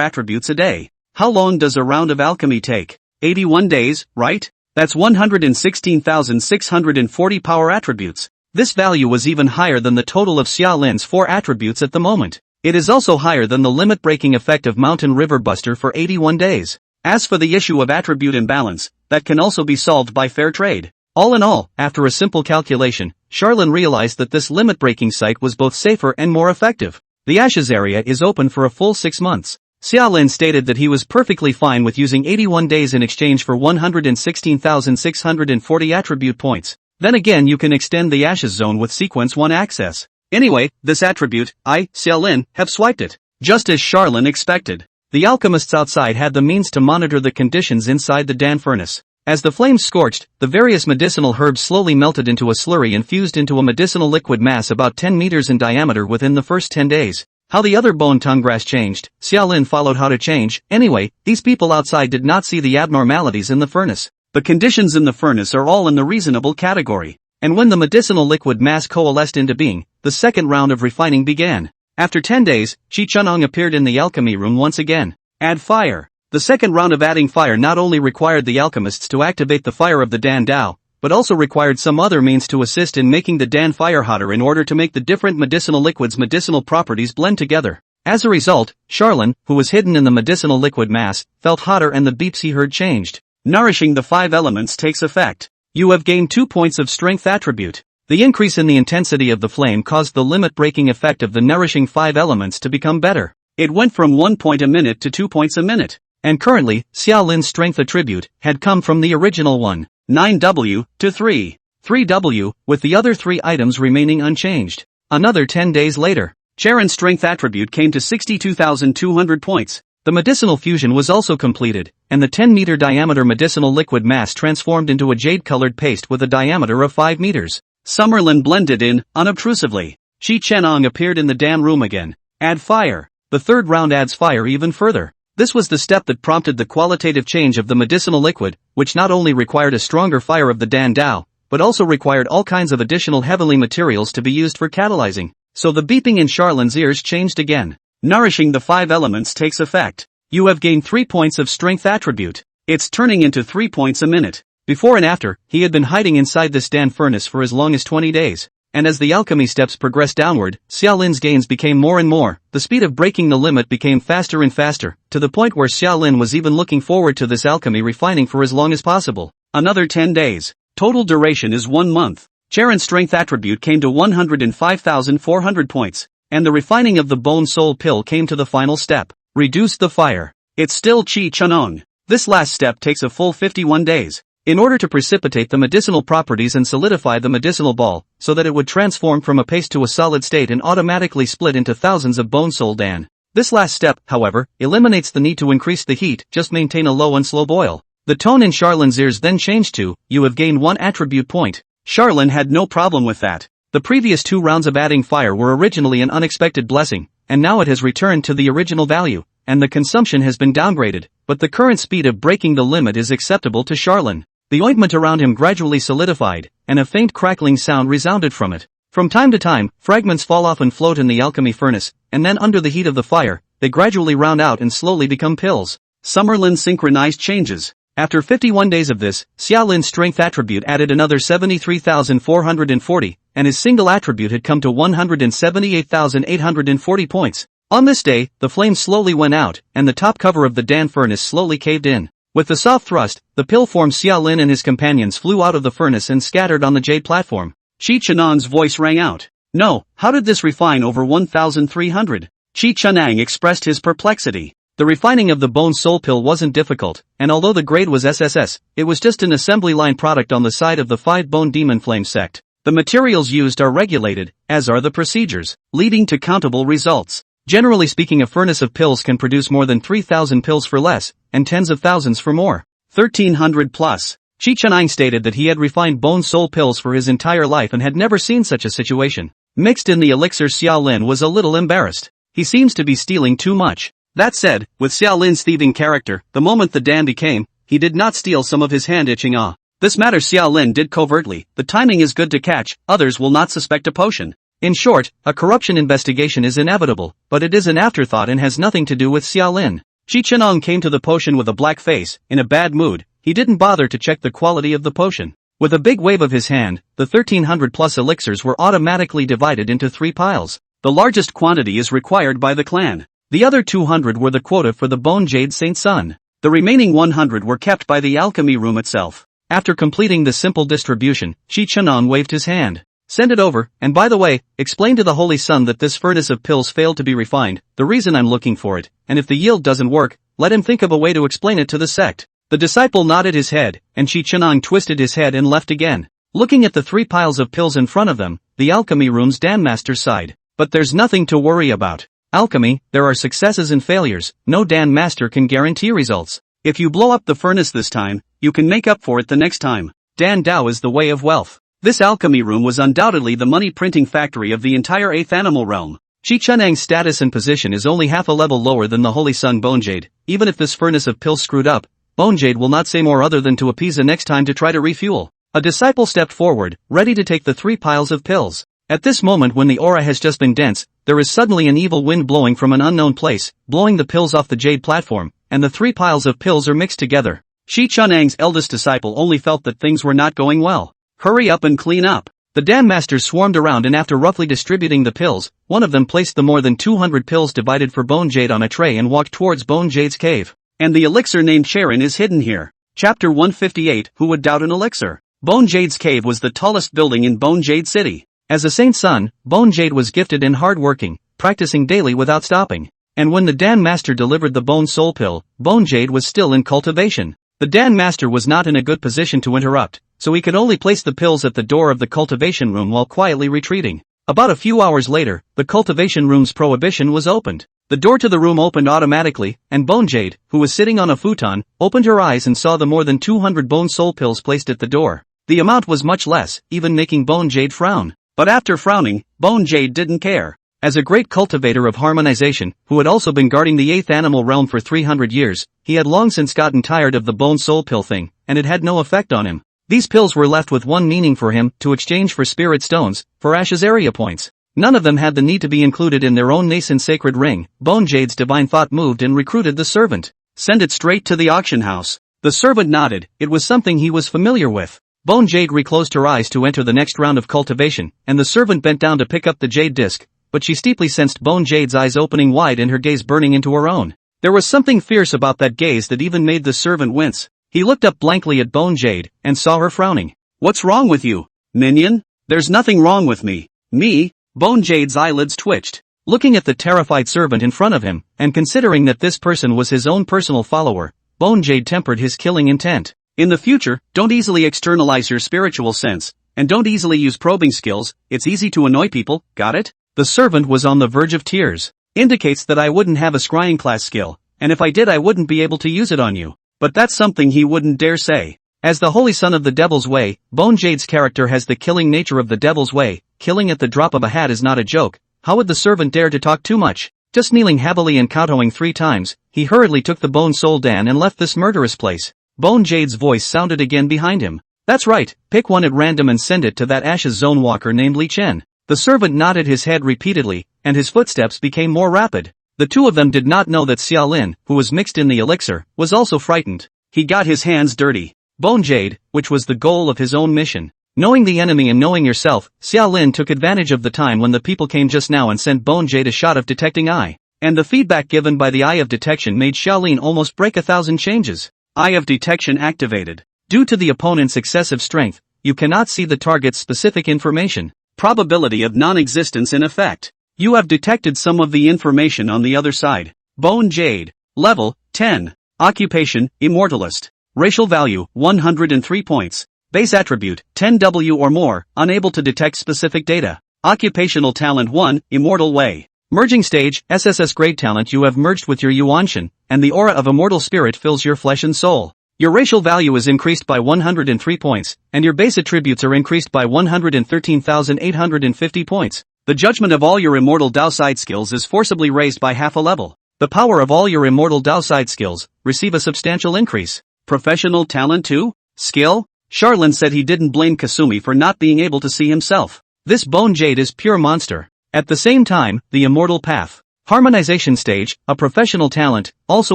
attributes a day. How long does a round of alchemy take? 81 days, right? That's 116,640 power attributes. This value was even higher than the total of Xiaolin's 4 attributes at the moment. It is also higher than the limit-breaking effect of Mountain River Buster for 81 days. As for the issue of attribute imbalance, that can also be solved by fair trade. All in all, after a simple calculation, Charlin realized that this limit-breaking site was both safer and more effective. The Ashes area is open for a full 6 months. Xiaolin stated that he was perfectly fine with using 81 days in exchange for 116,640 attribute points. Then again you can extend the Ashes zone with sequence 1 access. Anyway, this attribute, Xiaolin, have swiped it. Just as Charlin expected. The alchemists outside had the means to monitor the conditions inside the Dan furnace. As the flames scorched, the various medicinal herbs slowly melted into a slurry and fused into a medicinal liquid mass about 10 meters in diameter within the first 10 days. How the other bone tongue grass changed, Xiaolin followed how to change. Anyway, these people outside did not see the abnormalities in the furnace. The conditions in the furnace are all in the reasonable category. And when the medicinal liquid mass coalesced into being, the second round of refining began. After 10 days, Shi Chunong appeared in the alchemy room once again. Add fire. The second round of adding fire not only required the alchemists to activate the fire of the Dan Dao, but also required some other means to assist in making the Dan fire hotter in order to make the different medicinal liquids' medicinal properties blend together. As a result, Charlin, who was hidden in the medicinal liquid mass, felt hotter and the beeps he heard changed. Nourishing the 5 elements takes effect. You have gained 2 points of strength attribute. The increase in the intensity of the flame caused the limit-breaking effect of the nourishing 5 elements to become better. It went from 1 point a minute to 2 points a minute. And currently, Xiaolin's strength attribute had come from the original one, 9W, to 3W, with the other 3 items remaining unchanged. Another 10 days later, Charon's strength attribute came to 62,200 points. The medicinal fusion was also completed, and the 10-meter diameter medicinal liquid mass transformed into a jade-colored paste with a diameter of 5 meters. Summerlin blended in, unobtrusively. Shi Chenong appeared in the Dan room again. Add fire. The third round adds fire even further. This was the step that prompted the qualitative change of the medicinal liquid, which not only required a stronger fire of the Dan Dao, but also required all kinds of additional heavenly materials to be used for catalyzing. So the beeping in Charlin's ears changed again. Nourishing the 5 elements takes effect. You have gained 3 points of strength attribute. It's turning into 3 points a minute. Before and after, he had been hiding inside this Dan furnace for as long as 20 days. And as the alchemy steps progressed downward, Xiaolin's gains became more and more, the speed of breaking the limit became faster and faster, to the point where Xiaolin was even looking forward to this alchemy refining for as long as possible. Another 10 days. Total duration is 1 month. Charon's strength attribute came to 105,400 points, and the refining of the bone soul pill came to the final step. Reduce the fire. It's still Qi Chunong. This last step takes a full 51 days. In order to precipitate the medicinal properties and solidify the medicinal ball, so that it would transform from a paste to a solid state and automatically split into thousands of bone soul Dan. This last step, however, eliminates the need to increase the heat, just maintain a low and slow boil. The tone in Charlin's ears then changed to, you have gained 1 attribute point. Charlin had no problem with that. The previous 2 rounds of adding fire were originally an unexpected blessing, and now it has returned to the original value, and the consumption has been downgraded, but the current speed of breaking the limit is acceptable to Charlin. The ointment around him gradually solidified, and a faint crackling sound resounded from it. From time to time, fragments fall off and float in the alchemy furnace, and then under the heat of the fire, they gradually round out and slowly become pills. Summerlin synchronized changes. After 51 days of this, Xiaolin's strength attribute added another 73,440, and his single attribute had come to 178,840 points. On this day, the flames slowly went out, and the top cover of the Dan furnace slowly caved in. With the soft thrust, the pill-formed Xiaolin and his companions flew out of the furnace and scattered on the jade platform. Qi Chenang's voice rang out. No, how did this refine over 1,300? Qi Chenang expressed his perplexity. The refining of the bone soul pill wasn't difficult, and although the grade was SSS, it was just an assembly line product on the side of the 5-bone demon flame sect. The materials used are regulated, as are the procedures, leading to countable results. Generally speaking, a furnace of pills can produce more than 3,000 pills for less, and tens of thousands for more. 1,300 plus. Qi Chenang stated that he had refined bone soul pills for his entire life and had never seen such a situation. Mixed in the elixir, Xiaolin was a little embarrassed. He seems to be stealing too much. That said, with Xiaolin's thieving character, the moment the Dan became, he did not steal some of his hand-itching awe. This matter Xiaolin did covertly. The timing is good to catch, others will not suspect a potion. In short, a corruption investigation is inevitable, but it is an afterthought and has nothing to do with Xiaolin. Qi Chenang came to the potion with a black face, in a bad mood. He didn't bother to check the quality of the potion. With a big wave of his hand, the 1,300 plus elixirs were automatically divided into 3 piles. The largest quantity is required by the clan. The other 200 were the quota for the Bone Jade Saint Sun. The remaining 100 were kept by the alchemy room itself. After completing the simple distribution, Qi Chenang waved his hand. Send it over, and by the way, explain to the Holy Sun that this furnace of pills failed to be refined, the reason I'm looking for it, and if the yield doesn't work, let him think of a way to explain it to the sect. The disciple nodded his head, and Qi Chenang twisted his head and left again. Looking at the 3 piles of pills in front of them, the alchemy room's Dan Master sighed. But there's nothing to worry about. Alchemy, there are successes and failures, no Dan Master can guarantee results. If you blow up the furnace this time, you can make up for it the next time. Dan Dao is the way of wealth. This alchemy room was undoubtedly the money-printing factory of the entire 8th animal realm. Qi Chenang's status and position is only half a level lower than the Holy Sun Bone Jade. Even if this furnace of pills screwed up, Bone Jade will not say more other than to appease the next time to try to refuel. A disciple stepped forward, ready to take the 3 piles of pills. At this moment, when the aura has just been dense, there is suddenly an evil wind blowing from an unknown place, blowing the pills off the jade platform, and the 3 piles of pills are mixed together. Qi Chenang's eldest disciple only felt that things were not going well. Hurry up and clean up. The Dan Masters swarmed around, and after roughly distributing the pills, one of them placed the more than 200 pills divided for Bone Jade on a tray and walked towards Bone Jade's cave. And the elixir named Charon is hidden here. Chapter 158, Who would doubt an elixir? Bone Jade's cave was the tallest building in Bone Jade City. As a saint's son, Bone Jade was gifted and hard-working, practicing daily without stopping. And when the Dan Master delivered the Bone Soul Pill, Bone Jade was still in cultivation. The Dan Master was not in a good position to interrupt, so he could only place the pills at the door of the cultivation room while quietly retreating. About a few hours later, the cultivation room's prohibition was opened. The door to the room opened automatically, and Bone Jade, who was sitting on a futon, opened her eyes and saw the more than 200 Bone Soul Pills placed at the door. The amount was much less, even making Bone Jade frown. But after frowning, Bone Jade didn't care. As a great cultivator of harmonization, who had also been guarding the 8th animal realm for 300 years, he had long since gotten tired of the Bone Soul Pill thing, and it had no effect on him. These pills were left with one meaning for him, to exchange for spirit stones, for Ash's area points. None of them had the need to be included in their own nascent sacred ring. Bone Jade's divine thought moved and recruited the servant. Send it straight to the auction house. The servant nodded, it was something he was familiar with. Bone Jade reclosed her eyes to enter the next round of cultivation, and the servant bent down to pick up the jade disc, but she steeply sensed Bone Jade's eyes opening wide and her gaze burning into her own. There was something fierce about that gaze that even made the servant wince. He looked up blankly at Bone Jade, and saw her frowning. What's wrong with you, minion? There's nothing wrong with me. Me? Bone Jade's eyelids twitched. Looking at the terrified servant in front of him, and considering that this person was his own personal follower, Bone Jade tempered his killing intent. In the future, don't easily externalize your spiritual sense, and don't easily use probing skills. It's easy to annoy people, got it? The servant was on the verge of tears. Indicates that I wouldn't have a scrying class skill, and if I did I wouldn't be able to use it on you. But that's something he wouldn't dare say. As the holy son of the Devil's Way, Bone Jade's character has the killing nature of the Devil's Way. Killing at the drop of a hat is not a joke. How would the servant dare to talk too much? Just kneeling heavily and kowtowing 3 times, he hurriedly took the Bone Soul Dan and left this murderous place. Bone Jade's voice sounded again behind him. That's right, pick one at random and send it to that Ash's Zone Walker named Li Chen. The servant nodded his head repeatedly, and his footsteps became more rapid. The two of them did not know that Xiaolin, who was mixed in the elixir, was also frightened. He got his hands dirty. Bone Jade, which was the goal of his own mission. Knowing the enemy and knowing yourself, Xiaolin took advantage of the time when the people came just now and sent Bone Jade a shot of detecting eye. And the feedback given by the Eye of Detection made Xiaolin almost break 1,000 changes. Eye of Detection activated. Due to the opponent's excessive strength, you cannot see the target's specific information. Probability of non-existence in effect. You have detected some of the information on the other side. Bone Jade. Level, 10. Occupation, Immortalist. Racial value, 103 points. Base attribute, 10W or more, unable to detect specific data. Occupational talent 1, Immortal Way. Merging stage, SSS grade talent. You have merged with your Yuanshan, and the aura of immortal spirit fills your flesh and soul. Your racial value is increased by 103 points, and your base attributes are increased by 113,850 points. The judgment of all your immortal Dao side skills is forcibly raised by half a level. The power of all your immortal Dao side skills receive a substantial increase. Professional talent 2? Skill? Charlin said he didn't blame Kasumi for not being able to see himself. This Bone Jade is pure monster. At the same time, the Immortal Path. Harmonization stage, a professional talent, also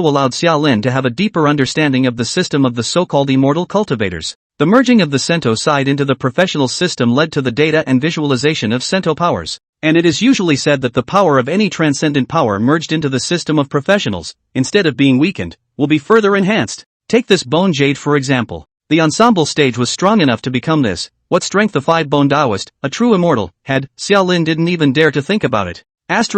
allowed Xiaolin to have a deeper understanding of the system of the so-called immortal cultivators. The merging of the Sento side into the professional system led to the data and visualization of Sento powers. And it is usually said that the power of any transcendent power merged into the system of professionals, instead of being weakened, will be further enhanced. Take this Bone Jade for example. The ensemble stage was strong enough to become this. What strength the 5-bone Taoist, a true immortal, had, Xiaolin didn't even dare to think about it. Hands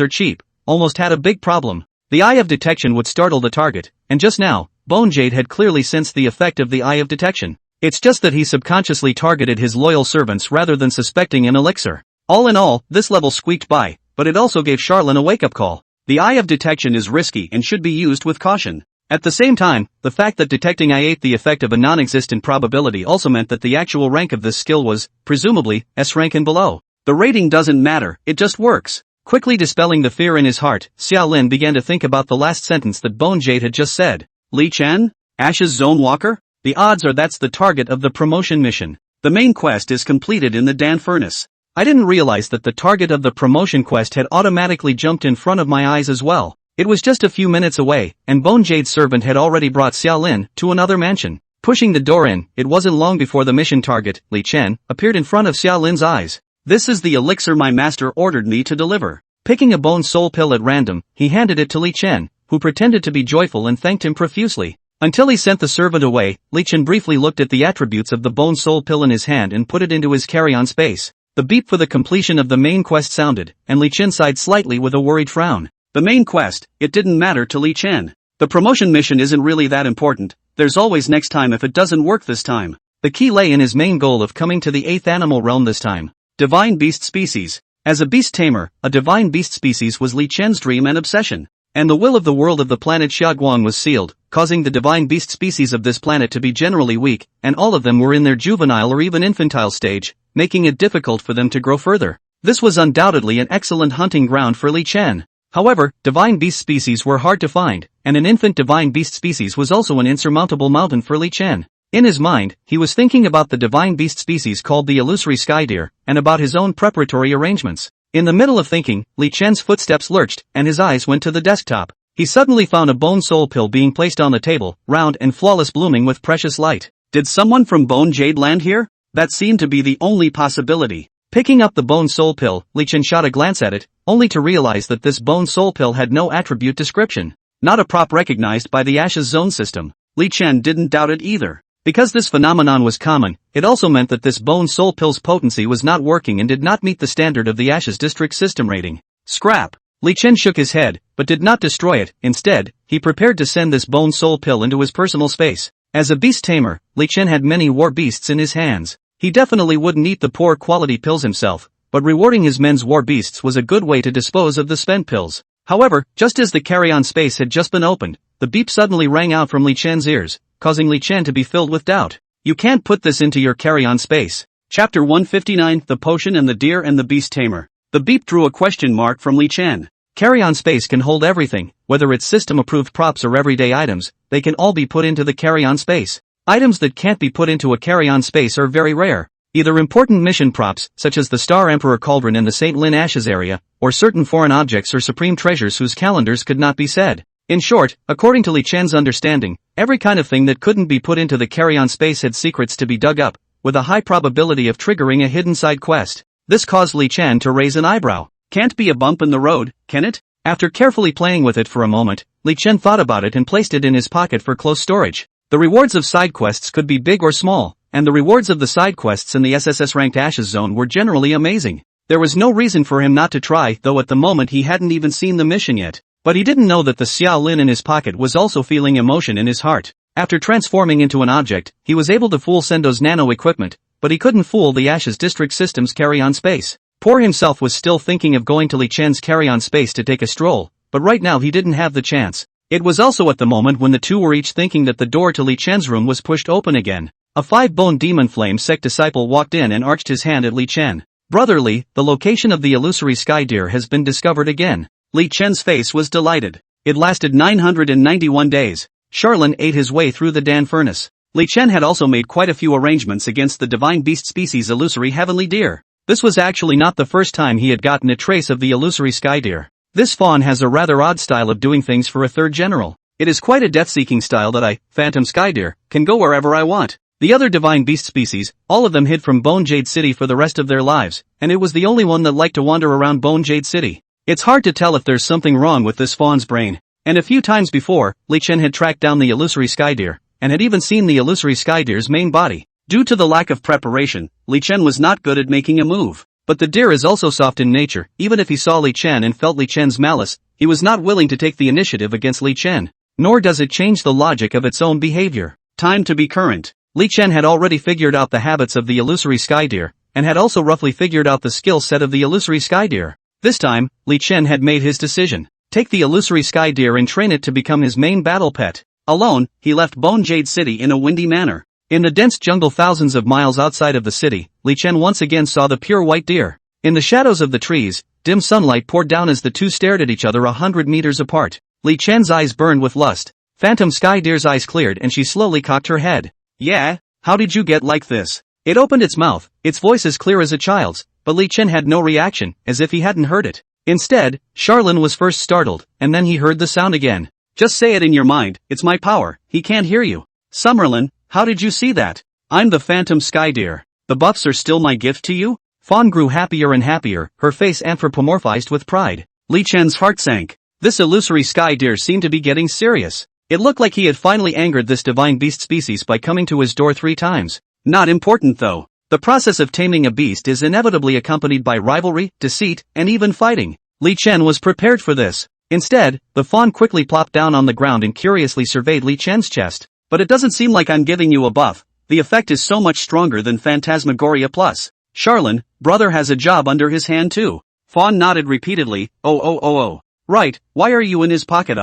are cheap, almost had a big problem. The Eye of Detection would startle the target, and just now, Bone Jade had clearly sensed the effect of the Eye of Detection. It's just that he subconsciously targeted his loyal servants rather than suspecting an elixir. All in all, this level squeaked by, but it also gave Charlin a wake-up call. The Eye of Detection is risky and should be used with caution. At the same time, the fact that detecting I ate the effect of a non-existent probability also meant that the actual rank of this skill was, presumably, S rank and below. The rating doesn't matter, it just works. Quickly dispelling the fear in his heart, Xiaolin began to think about the last sentence that Bone Jade had just said. Li Chen? Ash's Zone Walker? The odds are that's the target of the promotion mission. The main quest is completed in the Dan Furnace. I didn't realize that the target of the promotion quest had automatically jumped in front of my eyes as well. It was just a few minutes away, and Bone Jade's servant had already brought Xiaolin to another mansion. Pushing the door in, it wasn't long before the mission target, Li Chen, appeared in front of Xiaolin's eyes. This is the elixir my master ordered me to deliver. Picking a bone soul pill at random, he handed it to Li Chen, who pretended to be joyful and thanked him profusely. Until he sent the servant away, Li Chen briefly looked at the attributes of the bone soul pill in his hand and put it into his carry-on space. The beep for the completion of the main quest sounded, and Li Chen sighed slightly with a worried frown. The main quest, it didn't matter to Li Chen. The promotion mission isn't really that important, there's always next time if it doesn't work this time. The key lay in his main goal of coming to the 8th animal realm this time. Divine beast species. As a beast tamer, a divine beast species was Li Chen's dream and obsession. And the will of the world of the planet Xiaoguang was sealed, causing the divine beast species of this planet to be generally weak, and all of them were in their juvenile or even infantile stage, making it difficult for them to grow further. This was undoubtedly an excellent hunting ground for Li Chen. However, divine beast species were hard to find, and an infant divine beast species was also an insurmountable mountain for Li Chen. In his mind, he was thinking about the divine beast species called the illusory sky deer, and about his own preparatory arrangements. In the middle of thinking, Li Chen's footsteps lurched, and his eyes went to the desktop. He suddenly found a bone soul pill being placed on the table, round and flawless, blooming with precious light. Did someone from Bone Jade land here? That seemed to be the only possibility. Picking up the bone soul pill, Li Chen shot a glance at it, only to realize that this bone soul pill had no attribute description. Not a prop recognized by the Ashes Zone system. Li Chen didn't doubt it either. Because this phenomenon was common, it also meant that this bone soul pill's potency was not working and did not meet the standard of the Ashes District system rating. Scrap. Li Chen shook his head, but did not destroy it. Instead, he prepared to send this bone soul pill into his personal space. As a beast tamer, Li Chen had many war beasts in his hands. He definitely wouldn't eat the poor quality pills himself, but rewarding his men's war beasts was a good way to dispose of the spent pills. However, just as the carry-on space had just been opened, the beep suddenly rang out from Li Chen's ears, causing Li Chen to be filled with doubt. You can't put this into your carry-on space. Chapter 159, The Potion and the Deer and the Beast Tamer. The beep drew a question mark from Li Chen. Carry-on space can hold everything, whether it's system-approved props or everyday items, they can all be put into the carry-on space. Items that can't be put into a carry-on space are very rare. Either important mission props, such as the Star Emperor Cauldron in the St. Lin Ashes area, or certain foreign objects or supreme treasures whose calendars could not be said. In short, according to Li Chen's understanding, every kind of thing that couldn't be put into the carry-on space had secrets to be dug up, with a high probability of triggering a hidden side quest. This caused Li Chen to raise an eyebrow. Can't be a bump in the road, can it? After carefully playing with it for a moment, Li Chen thought about it and placed it in his pocket for close storage. The rewards of side quests could be big or small, and the rewards of the side quests in the SSS-ranked Ashes Zone were generally amazing. There was no reason for him not to try, though at the moment he hadn't even seen the mission yet. But he didn't know that the Xiao Lin in his pocket was also feeling emotion in his heart. After transforming into an object, he was able to fool Sendo's nano equipment, but he couldn't fool the Ashes District System's carry-on space. Poor himself was still thinking of going to Li Chen's carry-on space to take a stroll, but right now he didn't have the chance. It was also at the moment when the two were each thinking that the door to Li Chen's room was pushed open again. A five-bone demon flame sect disciple walked in and arched his hand at Li Chen. Brother Li, the location of the illusory sky deer has been discovered again. Li Chen's face was delighted. It lasted 991 days. Charlin ate his way through the Dan furnace. Li Chen had also made quite a few arrangements against the divine beast species illusory heavenly deer. This was actually not the first time he had gotten a trace of the illusory sky deer. This fawn has a rather odd style of doing things for a third general. It is quite a death-seeking style that I, Phantom Sky Deer, can go wherever I want. The other divine beast species, all of them hid from Bone Jade City for the rest of their lives, and it was the only one that liked to wander around Bone Jade City. It's hard to tell if there's something wrong with this fawn's brain. And a few times before, Li Chen had tracked down the illusory sky deer, and had even seen the illusory sky deer's main body. Due to the lack of preparation, Li Chen was not good at making a move. But the deer is also soft in nature. Even if he saw Li Chen and felt Li Chen's malice, he was not willing to take the initiative against Li Chen. Nor does it change the logic of its own behavior. Time to be current. Li Chen had already figured out the habits of the illusory sky deer, and had also roughly figured out the skill set of the illusory sky deer. This time, Li Chen had made his decision. Take the illusory sky deer and train it to become his main battle pet. Alone, he left Bone Jade City in a windy manner. In the dense jungle thousands of miles outside of the city, Li Chen once again saw the pure white deer. In the shadows of the trees, dim sunlight poured down as the two stared at each other 100 meters apart. Li Chen's eyes burned with lust. Phantom Sky Deer's eyes cleared and she slowly cocked her head. Yeah? How did you get like this? It opened its mouth, its voice as clear as a child's, but Li Chen had no reaction, as if he hadn't heard it. Instead, Charlin was first startled, and then he heard the sound again. Just say it in your mind, it's my power, he can't hear you. Summerlin, how did you see that? I'm the Phantom Sky Deer. The buffs are still my gift to you? Fawn grew happier and happier, her face anthropomorphized with pride. Li Chen's heart sank. This illusory sky deer seemed to be getting serious. It looked like he had finally angered this divine beast species by coming to his door 3 times. Not important though. The process of taming a beast is inevitably accompanied by rivalry, deceit, and even fighting. Li Chen was prepared for this. Instead, the fawn quickly plopped down on the ground and curiously surveyed Li Chen's chest. But it doesn't seem like I'm giving you a buff. The effect is so much stronger than Phantasmagoria Plus. Charlin, brother has a job under his hand too. Fawn nodded repeatedly, oh. Right, why are you in his pocket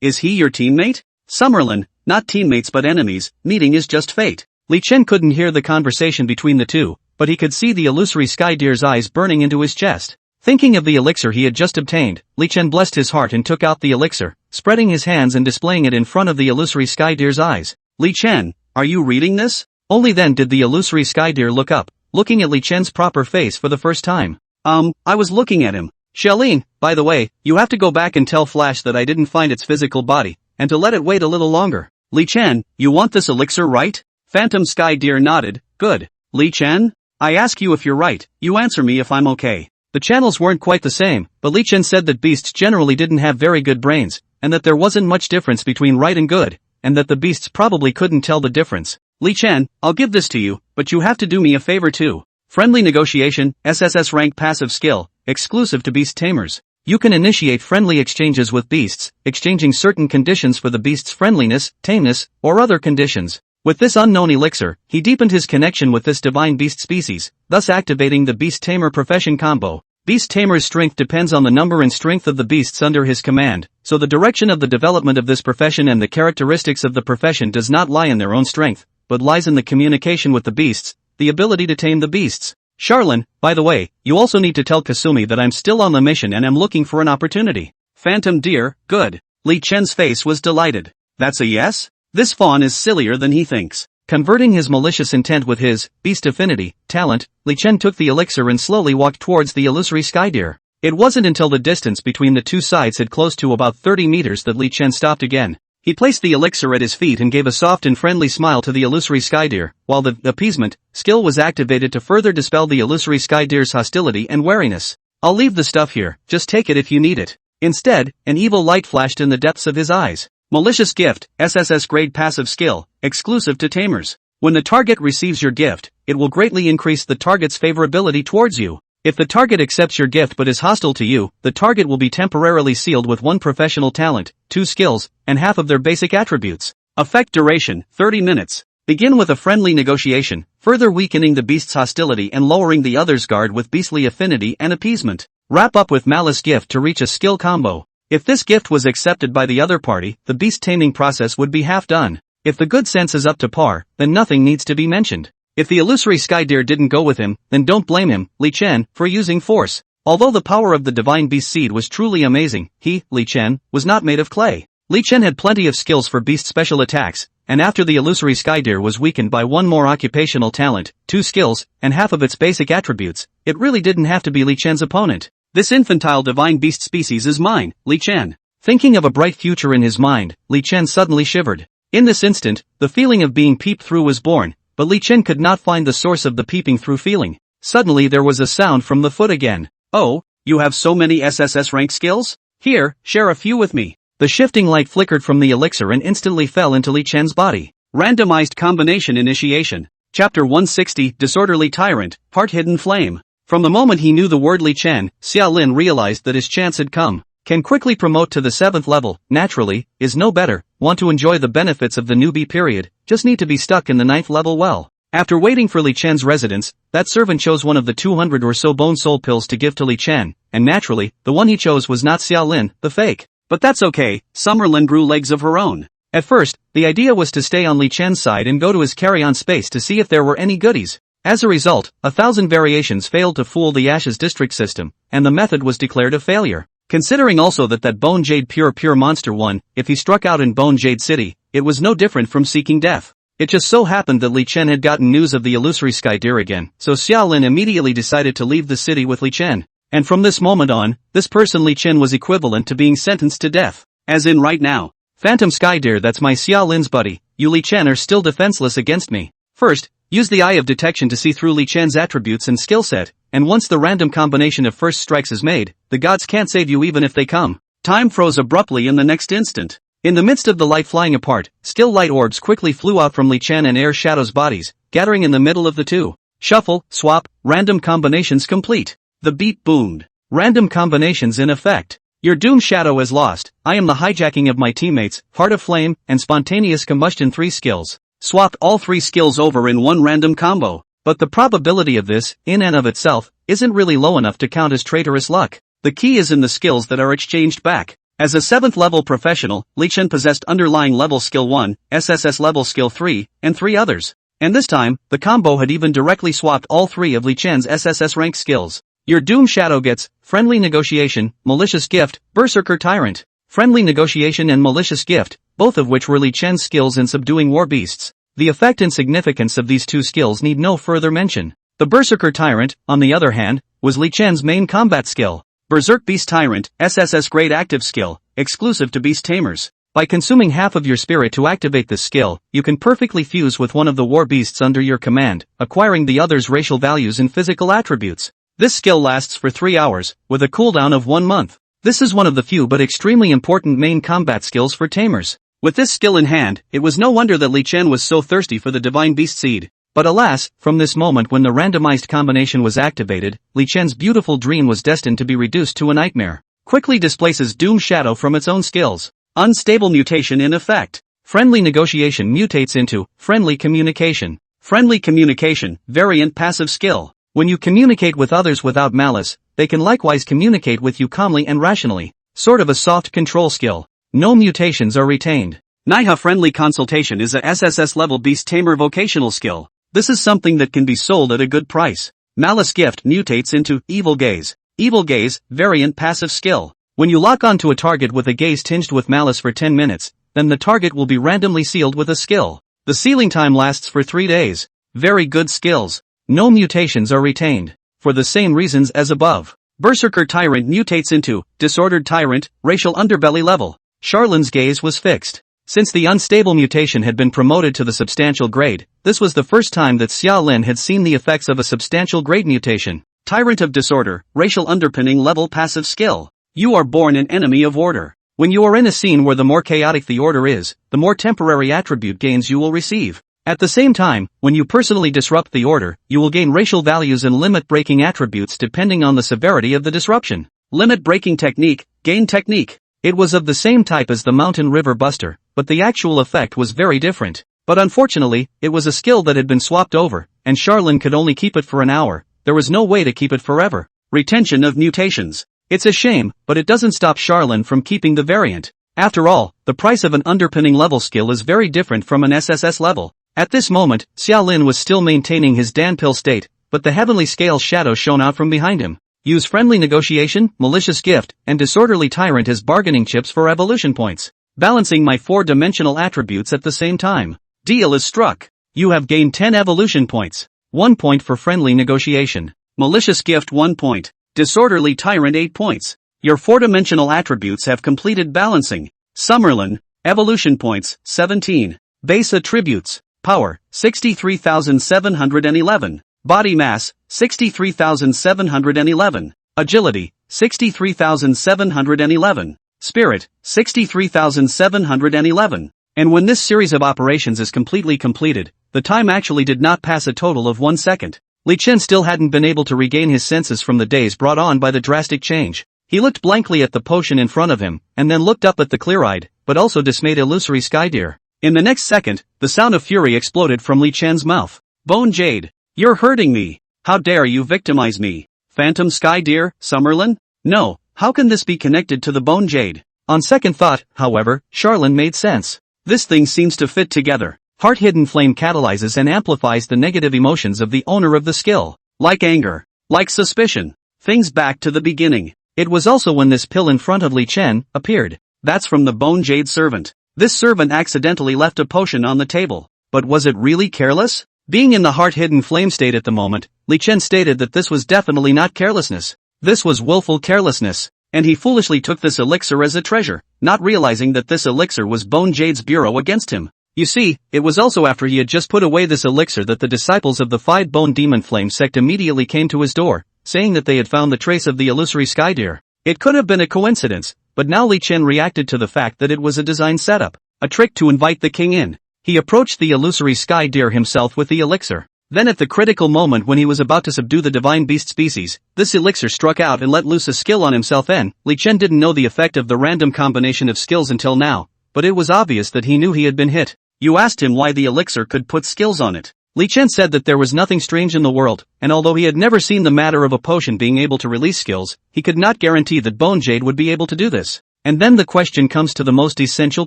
Is he your teammate? Summerlin, not teammates but enemies, meeting is just fate. Li Chen couldn't hear the conversation between the two, but he could see the illusory sky deer's eyes burning into his chest. Thinking of the elixir he had just obtained, Li Chen blessed his heart and took out the elixir, spreading his hands and displaying it in front of the illusory sky deer's eyes. Li Chen, are you reading this? Only then did the illusory sky deer look up, looking at Li Chen's proper face for the first time. I was looking at him. Xiaolin, by the way, you have to go back and tell Flash that I didn't find its physical body, and to let it wait a little longer. Li Chen, you want this elixir right? Phantom Sky Deer nodded, good. Li Chen? I ask you if you're right, you answer me if I'm okay. The channels weren't quite the same, but Li Chen said that beasts generally didn't have very good brains, and that there wasn't much difference between right and good, and that the beasts probably couldn't tell the difference. Li Chen, I'll give this to you, but you have to do me a favor too. Friendly negotiation, SSS rank passive skill, exclusive to beast tamers. You can initiate friendly exchanges with beasts, exchanging certain conditions for the beast's friendliness, tameness, or other conditions. With this unknown elixir, he deepened his connection with this divine beast species, thus activating the beast tamer profession combo. Beast tamer's strength depends on the number and strength of the beasts under his command, so the direction of the development of this profession and the characteristics of the profession does not lie in their own strength, but lies in the communication with the beasts, the ability to tame the beasts. Charlin, by the way, you also need to tell Kasumi that I'm still on the mission and am looking for an opportunity. Phantom Deer, good. Li Chen's face was delighted. That's a yes? This fawn is sillier than he thinks. Converting his malicious intent with his beast affinity talent, Li Chen took the elixir and slowly walked towards the illusory sky deer. It wasn't until the distance between the two sides had closed to about 30 meters that Li Chen stopped again. He placed the elixir at his feet and gave a soft and friendly smile to the illusory sky deer, while the appeasement skill was activated to further dispel the illusory sky deer's hostility and wariness. I'll leave the stuff here, just take it if you need it. Instead, an evil light flashed in the depths of his eyes. Malicious gift, SSS grade passive skill, exclusive to tamers. When the target receives your gift, it will greatly increase the target's favorability towards you. If the target accepts your gift but is hostile to you, the target will be temporarily sealed with 1 professional talent, 2 skills, and half of their basic attributes. Effect duration, 30 minutes. Begin with a friendly negotiation, further weakening the beast's hostility and lowering the other's guard with beastly affinity and appeasement. Wrap up with malice gift to reach a skill combo. If this gift was accepted by the other party, the beast taming process would be half done. If the good sense is up to par, then nothing needs to be mentioned. If the illusory sky deer didn't go with him, then don't blame him, Li Chen, for using force. Although the power of the divine beast seed was truly amazing, he, Li Chen, was not made of clay. Li Chen had plenty of skills for beast special attacks, and after the illusory sky deer was weakened by 1 more occupational talent, 2 skills, and half of its basic attributes, it really didn't have to be Li Chen's opponent. This infantile divine beast species is mine, Li Chen. Thinking of a bright future in his mind, Li Chen suddenly shivered. In this instant, the feeling of being peeped through was born, but Li Chen could not find the source of the peeping through feeling. Suddenly there was a sound from the foot again. Oh, you have so many SSS rank skills? Here, share a few with me. The shifting light flickered from the elixir and instantly fell into Li Chen's body. Randomized combination initiation. Chapter 160, Disorderly Tyrant, Part Hidden Flame. From the moment he knew the word Li Chen, Xiaolin realized that his chance had come. Can quickly promote to the 7th level, naturally, is no better, want to enjoy the benefits of the newbie period, just need to be stuck in the 9th level well. After waiting for Li Chen's residence, that servant chose one of the 200 or so bone soul pills to give to Li Chen, and naturally, the one he chose was not Xiaolin, the fake. But that's okay, Summerlin grew legs of her own. At first, the idea was to stay on Li Chen's side and go to his carry-on space to see if there were any goodies. As a result, 1,000 variations failed to fool the Ashes district system, and the method was declared a failure. Considering also that Bone Jade pure monster won, if he struck out in Bone Jade City, it was no different from seeking death. It just so happened that Li Chen had gotten news of the illusory sky deer again, so Xiaolin immediately decided to leave the city with Li Chen. And from this moment on, this person Li Chen was equivalent to being sentenced to death. As in right now. Phantom sky deer, that's my Xiaolin's buddy, you Li Chen are still defenseless against me. First, use the eye of detection to see through Li Chen's attributes and skill set, and once the random combination of first strikes is made, the gods can't save you even if they come. Time froze abruptly in the next instant. In the midst of the light flying apart, still light orbs quickly flew out from Li Chen and Air Shadow's bodies, gathering in the middle of the two. Shuffle, swap, random combinations complete. The beat boomed. Random combinations in effect. Your Doom Shadow is lost. I am the hijacking of my teammates, Heart of Flame, and Spontaneous Combustion 3 skills. Swapped all 3 skills over in one random combo. But the probability of this, in and of itself, isn't really low enough to count as traitorous luck. The key is in the skills that are exchanged back. As a 7th level professional, Li Chen possessed underlying level skill 1, SSS level skill 3, and 3 others. And this time, the combo had even directly swapped all 3 of Li Chen's SSS rank skills. Your Doom Shadow gets Friendly Negotiation, Malicious Gift, Berserker Tyrant. Friendly Negotiation and Malicious Gift, both of which were Li Chen's skills in subduing war beasts. The effect and significance of these 2 skills need no further mention. The Berserker Tyrant, on the other hand, was Li Chen's main combat skill. Berserk Beast Tyrant, SSS grade active skill, exclusive to beast tamers. By consuming half of your spirit to activate this skill, you can perfectly fuse with one of the war beasts under your command, acquiring the other's racial values and physical attributes. This skill lasts for 3 hours, with a cooldown of 1 month. This is one of the few but extremely important main combat skills for tamers. With this skill in hand, it was no wonder that Li Chen was so thirsty for the divine beast seed. But alas, from this moment when the randomized combination was activated, Li Chen's beautiful dream was destined to be reduced to a nightmare. Quickly displaces Doom Shadow from its own skills. Unstable mutation in effect. Friendly Negotiation mutates into Friendly Communication. Friendly Communication, variant passive skill. When you communicate with others without malice, they can likewise communicate with you calmly and rationally. Sort of a soft control skill. No mutations are retained. Manhwa Friendly Consultation is a SSS level beast tamer vocational skill. This is something that can be sold at a good price. Malice Gift mutates into Evil Gaze. Evil Gaze, variant passive skill. When you lock onto a target with a gaze tinged with malice for 10 minutes, then the target will be randomly sealed with a skill. The sealing time lasts for 3 days. Very good skills. No mutations are retained. For the same reasons as above. Berserker Tyrant mutates into Disordered Tyrant, racial underbelly level. Charlin's gaze was fixed. Since the unstable mutation had been promoted to the substantial grade, this was the first time that Xia Lin had seen the effects of a substantial grade mutation. Tyrant of Disorder, racial underpinning level passive skill. You are born an enemy of order. When you are in a scene where the more chaotic the order is, the more temporary attribute gains you will receive. At the same time, when you personally disrupt the order, you will gain racial values and limit-breaking attributes depending on the severity of the disruption. Limit-breaking technique, gain technique. It was of the same type as the Mountain River Buster, but the actual effect was very different. But unfortunately, it was a skill that had been swapped over, and Charlin could only keep it for an hour. There was no way to keep it forever. Retention of mutations. It's a shame, but it doesn't stop Charlin from keeping the variant. After all, the price of an underpinning level skill is very different from an SSS level. At this moment, Xia Lin was still maintaining his Danpil state, but the heavenly scale shadow shone out from behind him. Use friendly negotiation, malicious gift, and disorderly tyrant as bargaining chips for evolution points. Balancing my 4-dimensional attributes at the same time. Deal is struck. You have gained 10 evolution points. 1 point for friendly negotiation. Malicious gift 1 point. Disorderly tyrant 8 points. Your 4-dimensional attributes have completed balancing. Summerlin, evolution points, 17. Base attributes. Power, 63,711. Body mass, 63,711. Agility, 63,711. Spirit, 63,711. And when this series of operations is completely completed, the time actually did not pass a total of 1 second. Li Chen still hadn't been able to regain his senses from the days brought on by the drastic change. He looked blankly at the potion in front of him, and then looked up at the clear-eyed, but also dismayed illusory sky deer. In the next second, the sound of fury exploded from Li Chen's mouth. Bone Jade. You're hurting me. How dare you victimize me? Phantom Sky Deer, Summerlin? No, how can this be connected to the Bone Jade? On second thought, however, Charlin made sense. This thing seems to fit together. Heart-hidden flame catalyzes and amplifies the negative emotions of the owner of the skill. Like anger. Like suspicion. Things back to the beginning. It was also when this pill in front of Li Chen appeared. That's from the Bone Jade servant. This servant accidentally left a potion on the table. But was it really careless? Being in the heart-hidden flame state at the moment, Li Chen stated that this was definitely not carelessness. This was willful carelessness. And he foolishly took this elixir as a treasure, not realizing that this elixir was Bone Jade's bureau against him. You see, it was also after he had just put away this elixir that the disciples of the 5-Bone Demon Flame sect immediately came to his door, saying that they had found the trace of the illusory sky deer. It could have been a coincidence, but now Li Chen reacted to the fact that it was a design setup, a trick to invite the king in. He approached the illusory sky deer himself with the elixir. Then at the critical moment when he was about to subdue the divine beast species, this elixir struck out and let loose a skill on himself. Li Chen didn't know the effect of the random combination of skills until now, but it was obvious that he knew he had been hit. You asked him why the elixir could put skills on it. Li Chen said that there was nothing strange in the world, and although he had never seen the matter of a potion being able to release skills, he could not guarantee that Bone Jade would be able to do this. And then the question comes to the most essential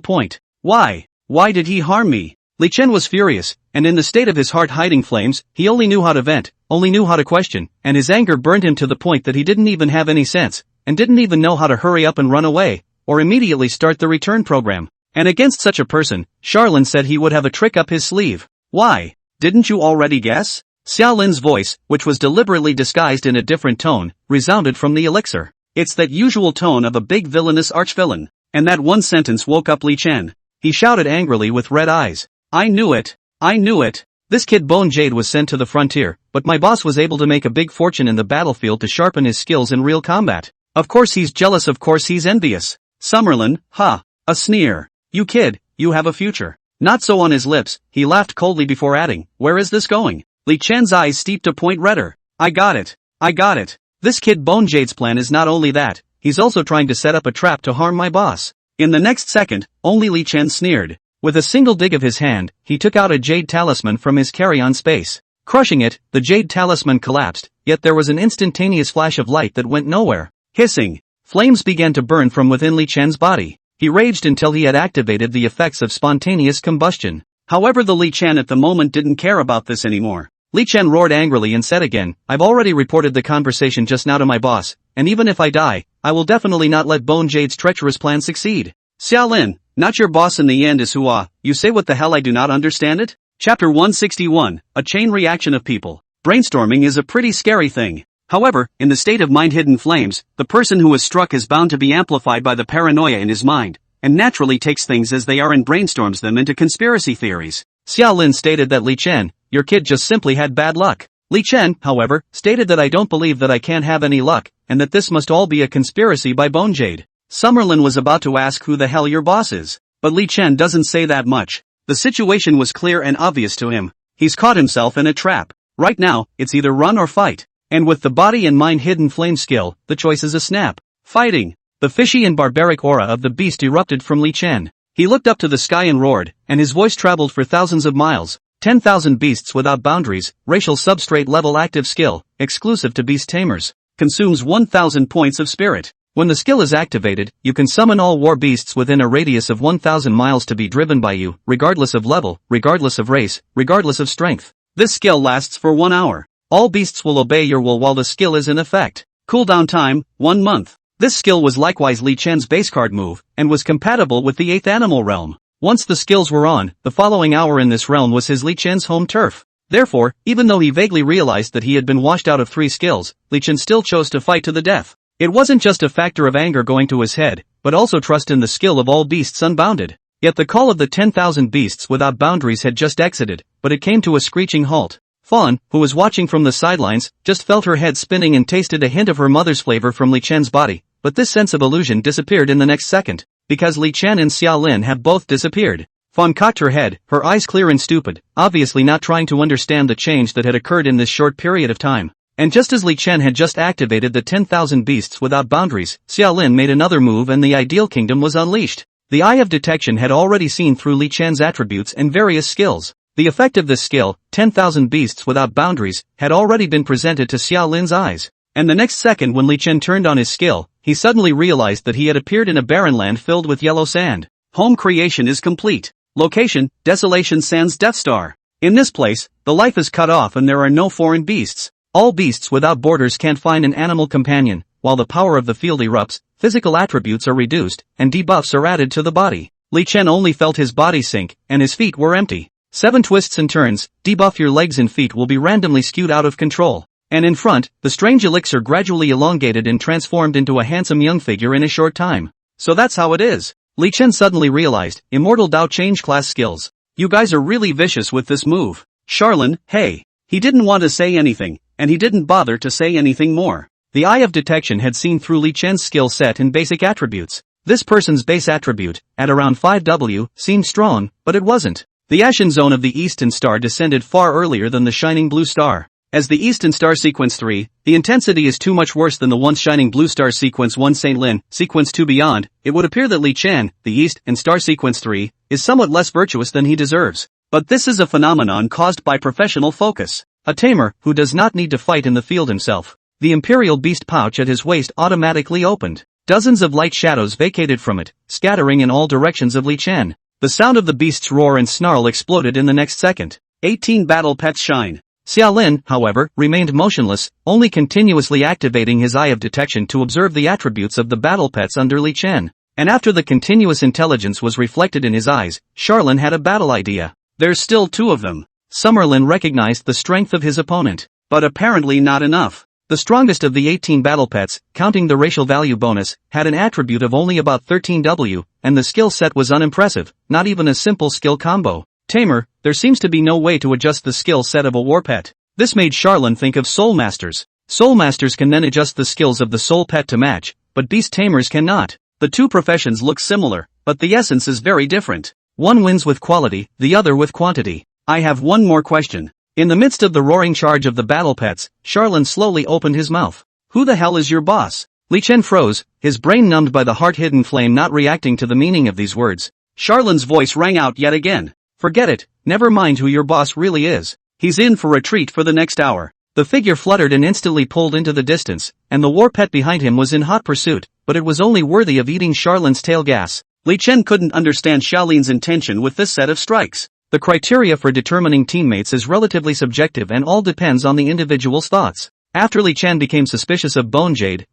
point. Why? Why did he harm me? Li Chen was furious, and in the state of his heart hiding flames, he only knew how to vent, only knew how to question, and his anger burned him to the point that he didn't even have any sense, and didn't even know how to hurry up and run away, or immediately start the return program. And against such a person, Charlin said he would have a trick up his sleeve. Why? Didn't you already guess? Xia Lin's voice, which was deliberately disguised in a different tone, resounded from the elixir. It's that usual tone of a big villainous archvillain. And that one sentence woke up Li Chen. He shouted angrily with red eyes. I knew it. I knew it. This kid Bone Jade was sent to the frontier, but my boss was able to make a big fortune in the battlefield to sharpen his skills in real combat. Of course he's jealous, of course he's envious. Summerlin, ha. A sneer. You kid, you have a future. Not so on his lips, he laughed coldly before adding, where is this going? Li Chen's eyes steeped a point redder. I got it. I got it. This kid Bone Jade's plan is not only that, he's also trying to set up a trap to harm my boss. In the next second, only Li Chen sneered. With a single dig of his hand, he took out a jade talisman from his carry-on space. Crushing it, the jade talisman collapsed, yet there was an instantaneous flash of light that went nowhere. Hissing. Flames began to burn from within Li Chen's body. He raged until he had activated the effects of spontaneous combustion. However, the Li Chen at the moment didn't care about this anymore. Li Chen roared angrily and said again, I've already reported the conversation just now to my boss, and even if I die, I will definitely not let Bone Jade's treacherous plan succeed. Xia Lin, Not your boss in the end is whoa, you say what the hell I do not understand it? Chapter 161, A Chain Reaction of People. Brainstorming is a pretty scary thing. However, in the state of mind-hidden flames, the person who is struck is bound to be amplified by the paranoia in his mind, and naturally takes things as they are and brainstorms them into conspiracy theories. Xiaolin stated that Li Chen, your kid just simply had bad luck. Li Chen, however, stated that I don't believe that I can't have any luck, and that this must all be a conspiracy by Bonejade. Summerlin was about to ask who the hell your boss is, but Li Chen doesn't say that much. The situation was clear and obvious to him. He's caught himself in a trap. Right now, it's either run or fight. And with the body and mind hidden flame skill, the choice is a snap. Fighting. The fishy and barbaric aura of the beast erupted from Li Chen. He looked up to the sky and roared, and his voice traveled for thousands of miles. 10,000 beasts without boundaries, racial substrate level active skill, exclusive to beast tamers. Consumes 1,000 points of spirit. When the skill is activated, you can summon all war beasts within a radius of 1,000 miles to be driven by you, regardless of level, regardless of race, regardless of strength. This skill lasts for 1 hour. All beasts will obey your will while the skill is in effect. Cooldown time, 1 month. This skill was likewise Li Chen's base card move, and was compatible with the 8th animal realm. Once the skills were on, the following hour in this realm was his Li Chen's home turf. Therefore, even though he vaguely realized that he had been washed out of 3 skills, Li Chen still chose to fight to the death. It wasn't just a factor of anger going to his head, but also trust in the skill of all beasts unbounded. Yet the call of the 10,000 beasts without boundaries had just exited, but it came to a screeching halt. Fawn, who was watching from the sidelines, just felt her head spinning and tasted a hint of her mother's flavor from Li Chen's body, but this sense of illusion disappeared in the next second, because Li Chen and Xiaolin have both disappeared. Fawn cocked her head, her eyes clear and stupid, obviously not trying to understand the change that had occurred in this short period of time. And just as Li Chen had just activated the 10,000 beasts without boundaries, Xiaolin made another move and the ideal kingdom was unleashed. The eye of detection had already seen through Li Chen's attributes and various skills. The effect of this skill, 10,000 beasts without boundaries, had already been presented to Xiaolin's eyes. And the next second when Li Chen turned on his skill, he suddenly realized that he had appeared in a barren land filled with yellow sand. Home creation is complete. Location, Desolation Sands Death Star. In this place, the life is cut off and there are no foreign beasts. All beasts without borders can't find an animal companion, while the power of the field erupts, physical attributes are reduced, and debuffs are added to the body. Li Chen only felt his body sink, and his feet were empty. 7 twists and turns, debuff your legs and feet will be randomly skewed out of control. And in front, the strange elixir gradually elongated and transformed into a handsome young figure in a short time. So that's how it is. Li Chen suddenly realized, Immortal Dao change class skills. You guys are really vicious with this move. Charlin, hey. He didn't want to say anything, and he didn't bother to say anything more. The eye of detection had seen through Li Chen's skill set and basic attributes. This person's base attribute, at around 5W, seemed strong, but it wasn't. The Ashen Zone of the Eastern Star descended far earlier than the Shining Blue Star. As the Eastern Star Sequence 3, the intensity is too much worse than the once Shining Blue Star Sequence 1 St. Lin, Sequence 2 Beyond. It would appear that Li Chen, the East and Star Sequence 3, is somewhat less virtuous than he deserves. But this is a phenomenon caused by professional focus. A tamer, who does not need to fight in the field himself. The Imperial Beast pouch at his waist automatically opened. Dozens of light shadows vacated from it, scattering in all directions of Li Chen. The sound of the beast's roar and snarl exploded in the next second. 18 battle pets shine. Xiaolin, however, remained motionless, only continuously activating his eye of detection to observe the attributes of the battle pets under Li Chen. And after the continuous intelligence was reflected in his eyes, Charlin had a battle idea. There's still 2 of them. Summerlin recognized the strength of his opponent, but apparently not enough. The strongest of the 18 battle pets, counting the racial value bonus, had an attribute of only about 13W, and the skill set was unimpressive, not even a simple skill combo. Tamer, there seems to be no way to adjust the skill set of a war pet. This made Charlin think of Soul Masters. Soul Masters can then adjust the skills of the soul pet to match, but beast tamers cannot. The 2 professions look similar, but the essence is very different. One wins with quality, the other with quantity. I have one more question. In the midst of the roaring charge of the battle pets, Charlin slowly opened his mouth. Who the hell is your boss? Li Chen froze, his brain numbed by the heart-hidden flame not reacting to the meaning of these words. Charlin's voice rang out yet again. Forget it, never mind who your boss really is. He's in for a treat for the next hour. The figure fluttered and instantly pulled into the distance, and the war pet behind him was in hot pursuit, but it was only worthy of eating Charlin's tail gas. Li Chen couldn't understand Xiaolin's intention with this set of strikes. The criteria for determining teammates is relatively subjective and all depends on the individual's thoughts. After Li Chen became suspicious of Bonejade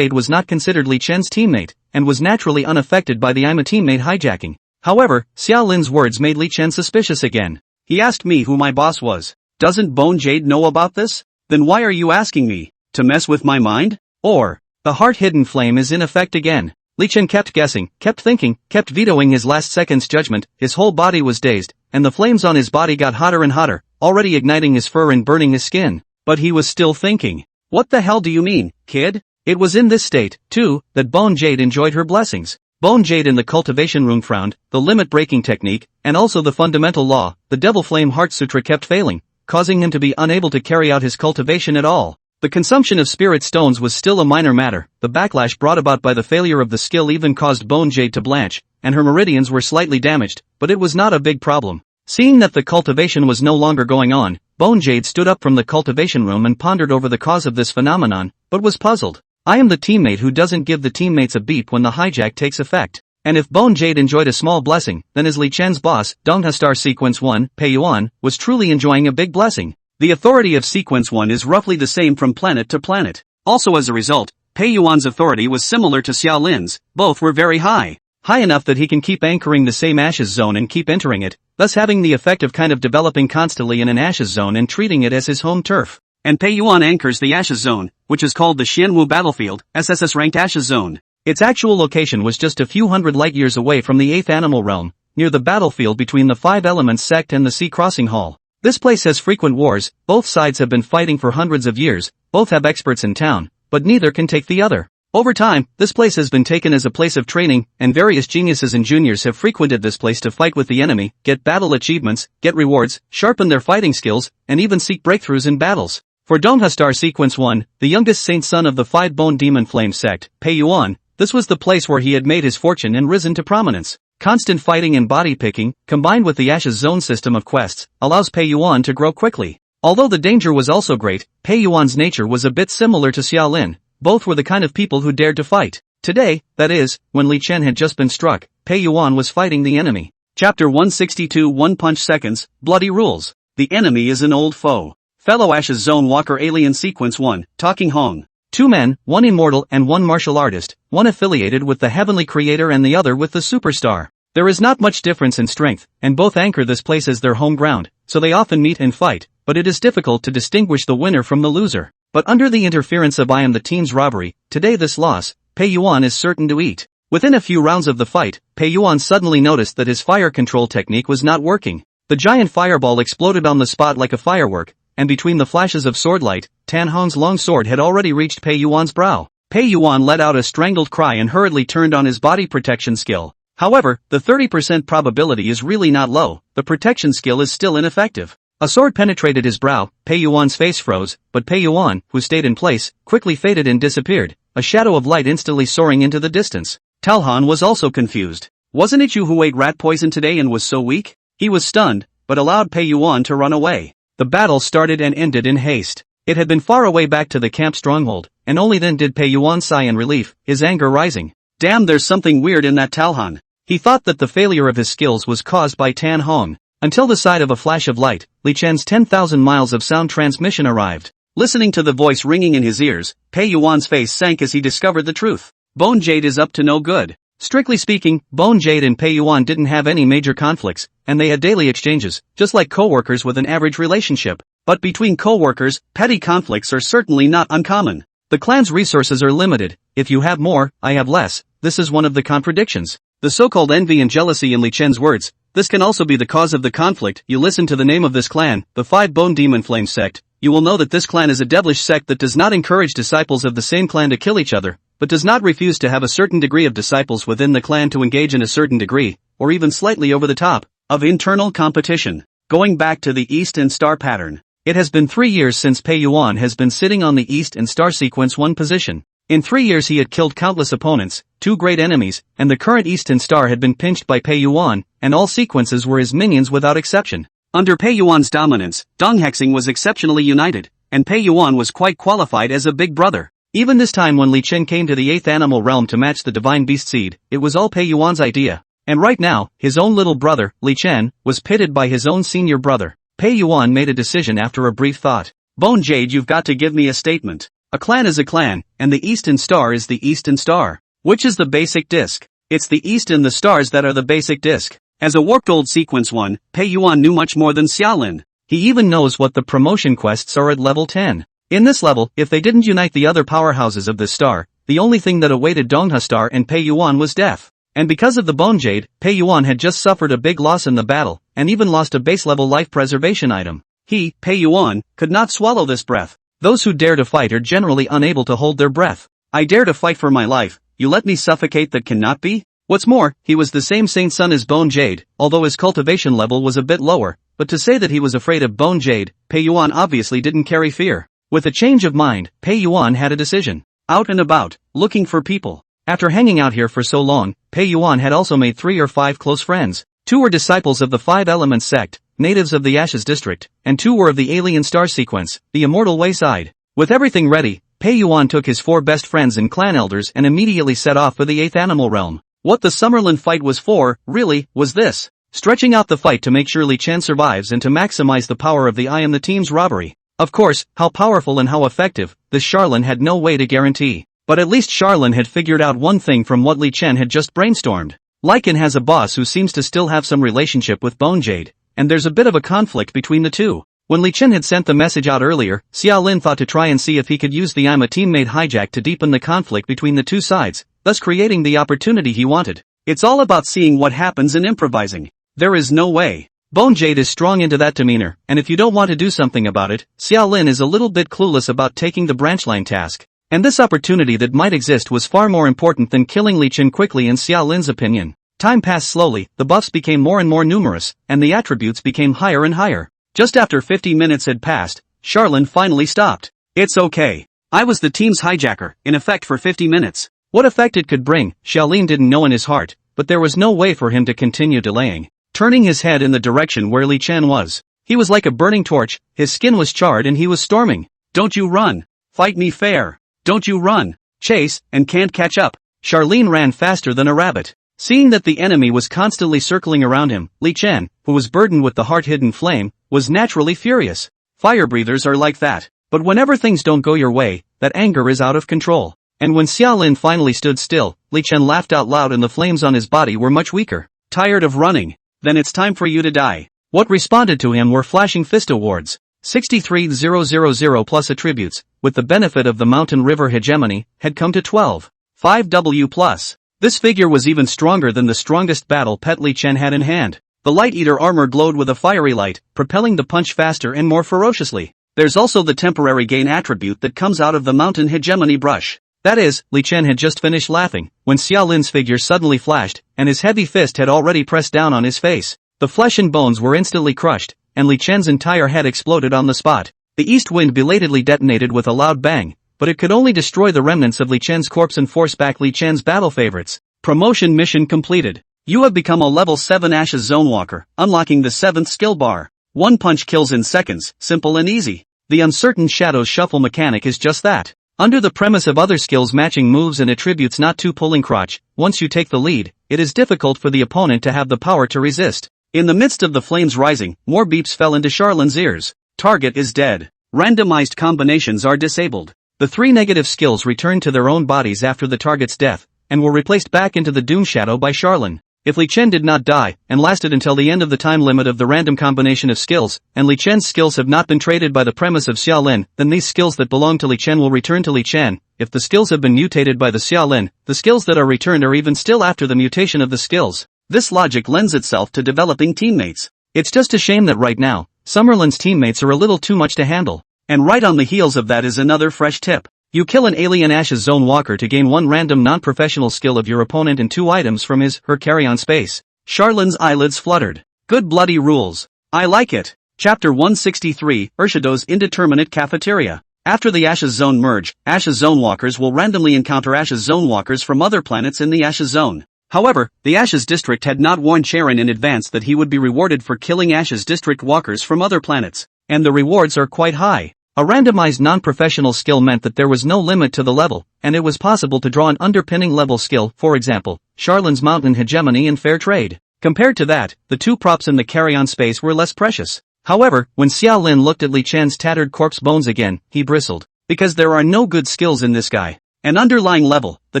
was not considered Li Chen's teammate, and was naturally unaffected by the I'm a teammate hijacking. However, Xiao Lin's words made Li Chen suspicious again. He asked me who my boss was. Doesn't Bone Jade know about this? Then why are you asking me? To mess with my mind? Or, the heart-hidden flame is in effect again. Li Chen kept guessing, kept thinking, kept vetoing his last second's judgment, his whole body was dazed, and the flames on his body got hotter and hotter, already igniting his fur and burning his skin. But he was still thinking. What the hell do you mean, kid? It was in this state, too, that Bone Jade enjoyed her blessings. Bone Jade in the cultivation room frowned, the limit-breaking technique, and also the fundamental law, the Devil Flame Heart Sutra kept failing, causing him to be unable to carry out his cultivation at all. The consumption of spirit stones was still a minor matter, the backlash brought about by the failure of the skill even caused Bone Jade to blanch, and her meridians were slightly damaged, but it was not a big problem. Seeing that the cultivation was no longer going on, Bone Jade stood up from the cultivation room and pondered over the cause of this phenomenon, but was puzzled. I am the teammate who doesn't give the teammates a beep when the hijack takes effect. And if Bone Jade enjoyed a small blessing, then as Li Chen's boss, Donghua Star Sequence 1, Pei Yuan, was truly enjoying a big blessing. The authority of Sequence 1 is roughly the same from planet to planet. Also as a result, Pei Yuan's authority was similar to Xiao Lin's, both were very high. High enough that he can keep anchoring the same Ashes zone and keep entering it, thus having the effect of kind of developing constantly in an Ashes zone and treating it as his home turf. And Pei Yuan anchors the Ashes zone, which is called the Xianwu Battlefield, SSS-ranked Ashes zone. Its actual location was just a few hundred light-years away from the 8th Animal Realm, near the battlefield between the Five Elements sect and the Sea Crossing Hall. This place has frequent wars, both sides have been fighting for hundreds of years, both have experts in town, but neither can take the other. Over time, this place has been taken as a place of training, and various geniuses and juniors have frequented this place to fight with the enemy, get battle achievements, get rewards, sharpen their fighting skills, and even seek breakthroughs in battles. For Donghua Star Sequence 1, the youngest saint son of the Five-Bone Demon Flame sect, Pei Yuan, this was the place where he had made his fortune and risen to prominence. Constant fighting and body picking, combined with the Ashes Zone system of quests, allows Pei Yuan to grow quickly. Although the danger was also great, Pei Yuan's nature was a bit similar to Xiao Lin. Both were the kind of people who dared to fight. Today, that is, when Li Chen had just been struck, Pei Yuan was fighting the enemy. Chapter 162 One Punch Seconds, Bloody Rules. The enemy is an old foe. Fellow Ashes Zone Walker Alien Sequence 1, Talking Hong. Two men, one immortal and one martial artist, one affiliated with the heavenly creator and the other with the superstar. There is not much difference in strength, and both anchor this place as their home ground, so they often meet and fight, but it is difficult to distinguish the winner from the loser. But under the interference of I am the team's robbery, today this loss, Pei Yuan is certain to eat. Within a few rounds of the fight, Pei Yuan suddenly noticed that his fire control technique was not working. The giant fireball exploded on the spot like a firework, and between the flashes of swordlight, Tan Hong's long sword had already reached Pei Yuan's brow. Pei Yuan let out a strangled cry and hurriedly turned on his body protection skill. However, the 30% probability is really not low, the protection skill is still ineffective. A sword penetrated his brow, Pei Yuan's face froze, but Pei Yuan, who stayed in place, quickly faded and disappeared, a shadow of light instantly soaring into the distance. Talhan was also confused. Wasn't it you who ate rat poison today and was so weak? He was stunned, but allowed Pei Yuan to run away. The battle started and ended in haste. It had been far away back to the camp stronghold, and only then did Pei Yuan sigh in relief, his anger rising. Damn, there's something weird in that Talhan. He thought that the failure of his skills was caused by Tan Hong. Until the sight of a flash of light, Li Chen's 10,000 miles of sound transmission arrived. Listening to the voice ringing in his ears, Pei Yuan's face sank as he discovered the truth. Bone Jade is up to no good. Strictly speaking, Bone Jade and Pei Yuan didn't have any major conflicts, and they had daily exchanges, just like co-workers with an average relationship. But between co-workers, petty conflicts are certainly not uncommon. The clan's resources are limited. If you have more, I have less. This is one of the contradictions. The so-called envy and jealousy in Li Chen's words. This can also be the cause of the conflict. You listen to the name of this clan, the Five-Bone Demon Flame sect. You will know that this clan is a devilish sect that does not encourage disciples of the same clan to kill each other, but does not refuse to have a certain degree of disciples within the clan to engage in a certain degree, or even slightly over the top, of internal competition. Going back to the East and Star pattern. It has been 3 years since Pei Yuan has been sitting on the East and Star Sequence 1 position. In 3 years he had killed countless opponents, 2 great enemies, and the current Eastern Star had been pinched by Pei Yuan, and all sequences were his minions without exception. Under Pei Yuan's dominance, Donghexing was exceptionally united, and Pei Yuan was quite qualified as a big brother. Even this time when Li Chen came to the 8th Animal Realm to match the Divine Beast Seed, it was all Pei Yuan's idea. And right now, his own little brother, Li Chen, was pitted by his own senior brother. Pei Yuan made a decision after a brief thought. Bone Jade, you've got to give me a statement. A clan is a clan, and the Eastern Star is the Eastern Star. Which is the basic disc? It's the East and the stars that are the basic disc. As a warped old sequence 1, Pei Yuan knew much more than Xiaolin. He even knows what the promotion quests are at level 10. In this level, if they didn't unite the other powerhouses of this star, the only thing that awaited Dongha Star and Pei Yuan was death. And because of the Bone Jade, Pei Yuan had just suffered a big loss in the battle, and even lost a base-level life preservation item. He, Pei Yuan, could not swallow this breath. Those who dare to fight are generally unable to hold their breath. I dare to fight for my life, you let me suffocate that cannot be? What's more, he was the same Saint Son as Bone Jade, although his cultivation level was a bit lower, but to say that he was afraid of Bone Jade, Pei Yuan obviously didn't carry fear. With a change of mind, Pei Yuan had a decision. Out and about, looking for people. After hanging out here for so long, Pei Yuan had also made 3 or 5 close friends. 2 were disciples of the Five Elements sect, natives of the Ashes district, and 2 were of the alien star sequence, the Immortal Wayside. With everything ready, Pei Yuan took his 4 best friends and clan elders and immediately set off for the 8th animal realm. What the Summerland fight was for, really, was this. Stretching out the fight to make sure Li Chen survives and to maximize the power of the I Am the Team's robbery. Of course, how powerful and how effective, this Charlene had no way to guarantee. But at least Charlene had figured out one thing from what Li Chen had just brainstormed. Lycan has a boss who seems to still have some relationship with Bone Jade, and there's a bit of a conflict between the two. When Li Chen had sent the message out earlier, Xiaolin thought to try and see if he could use the I'm a teammate hijack to deepen the conflict between the two sides, thus creating the opportunity he wanted. It's all about seeing what happens and improvising. There is no way. Bone Jade is strong into that demeanor, and if you don't want to do something about it, Xiaolin is a little bit clueless about taking the branchline task. And this opportunity that might exist was far more important than killing Li Chen quickly in Xiaolin's opinion. Time passed slowly, the buffs became more and more numerous, and the attributes became higher and higher. Just after 50 minutes had passed, Charlene finally stopped. It's okay. I was the team's hijacker, in effect for 50 minutes. What effect it could bring, Xiaolin didn't know in his heart, but there was no way for him to continue delaying. Turning his head in the direction where Li Chen was. He was like a burning torch, his skin was charred and he was storming. Don't you run. Fight me fair. Don't you run. Chase, and can't catch up. Charlene ran faster than a rabbit. Seeing that the enemy was constantly circling around him, Li Chen, who was burdened with the heart-hidden flame, was naturally furious. Fire breathers are like that. But whenever things don't go your way, that anger is out of control. And when Xiaolin finally stood still, Li Chen laughed out loud and the flames on his body were much weaker. Tired of running? Then it's time for you to die. What responded to him were flashing fist awards. 63,000 plus attributes, with the benefit of the mountain river hegemony, had come to 12. 5W plus. This figure was even stronger than the strongest battle pet Li Chen had in hand. The Light Eater armor glowed with a fiery light, propelling the punch faster and more ferociously. There's also the temporary gain attribute that comes out of the mountain hegemony brush. That is, Li Chen had just finished laughing, when Xiaolin's figure suddenly flashed, and his heavy fist had already pressed down on his face. The flesh and bones were instantly crushed, and Li Chen's entire head exploded on the spot. The east wind belatedly detonated with a loud bang, but it could only destroy the remnants of Li Chen's corpse and force back Li Chen's battle favorites. Promotion mission completed. You have become a level 7 Ashes Zone Walker, unlocking the 7th skill bar. One punch kills in seconds, simple and easy. The Uncertain Shadows Shuffle mechanic is just that. Under the premise of other skills matching moves and attributes not too pulling crotch, once you take the lead, it is difficult for the opponent to have the power to resist. In the midst of the flames rising, more beeps fell into Charlene's ears. Target is dead. Randomized combinations are disabled. The 3 negative skills returned to their own bodies after the target's death, and were replaced back into the Doom Shadow by Charlene. If Li Chen did not die, and lasted until the end of the time limit of the random combination of skills, and Li Chen's skills have not been traded by the premise of Xiaolin, then these skills that belong to Li Chen will return to Li Chen. If the skills have been mutated by the Xiaolin, the skills that are returned are even still after the mutation of the skills. This logic lends itself to developing teammates. It's just a shame that right now, Summerlin's teammates are a little too much to handle. And right on the heels of that is another fresh tip. You kill an alien Ashes Zone Walker to gain 1 random non-professional skill of your opponent and 2 items from his/her carry-on space. Charlene's eyelids fluttered. Good bloody rules. I like it. Chapter 163, Urshido's Indeterminate Cafeteria. After the Ashes Zone merge, Ashes Zone Walkers will randomly encounter Ashes Zone Walkers from other planets in the Ashes Zone. However, the Ashes District had not warned Charon in advance that he would be rewarded for killing Ashes District Walkers from other planets. And the rewards are quite high. A randomized non-professional skill meant that there was no limit to the level, and it was possible to draw an underpinning level skill, for example, Charlene's Mountain Hegemony and Fair Trade. Compared to that, the 2 props in the carry-on space were less precious. However, when Xiaolin looked at Li Chen's tattered corpse bones again, he bristled. Because there are no good skills in this guy. An underlying level, the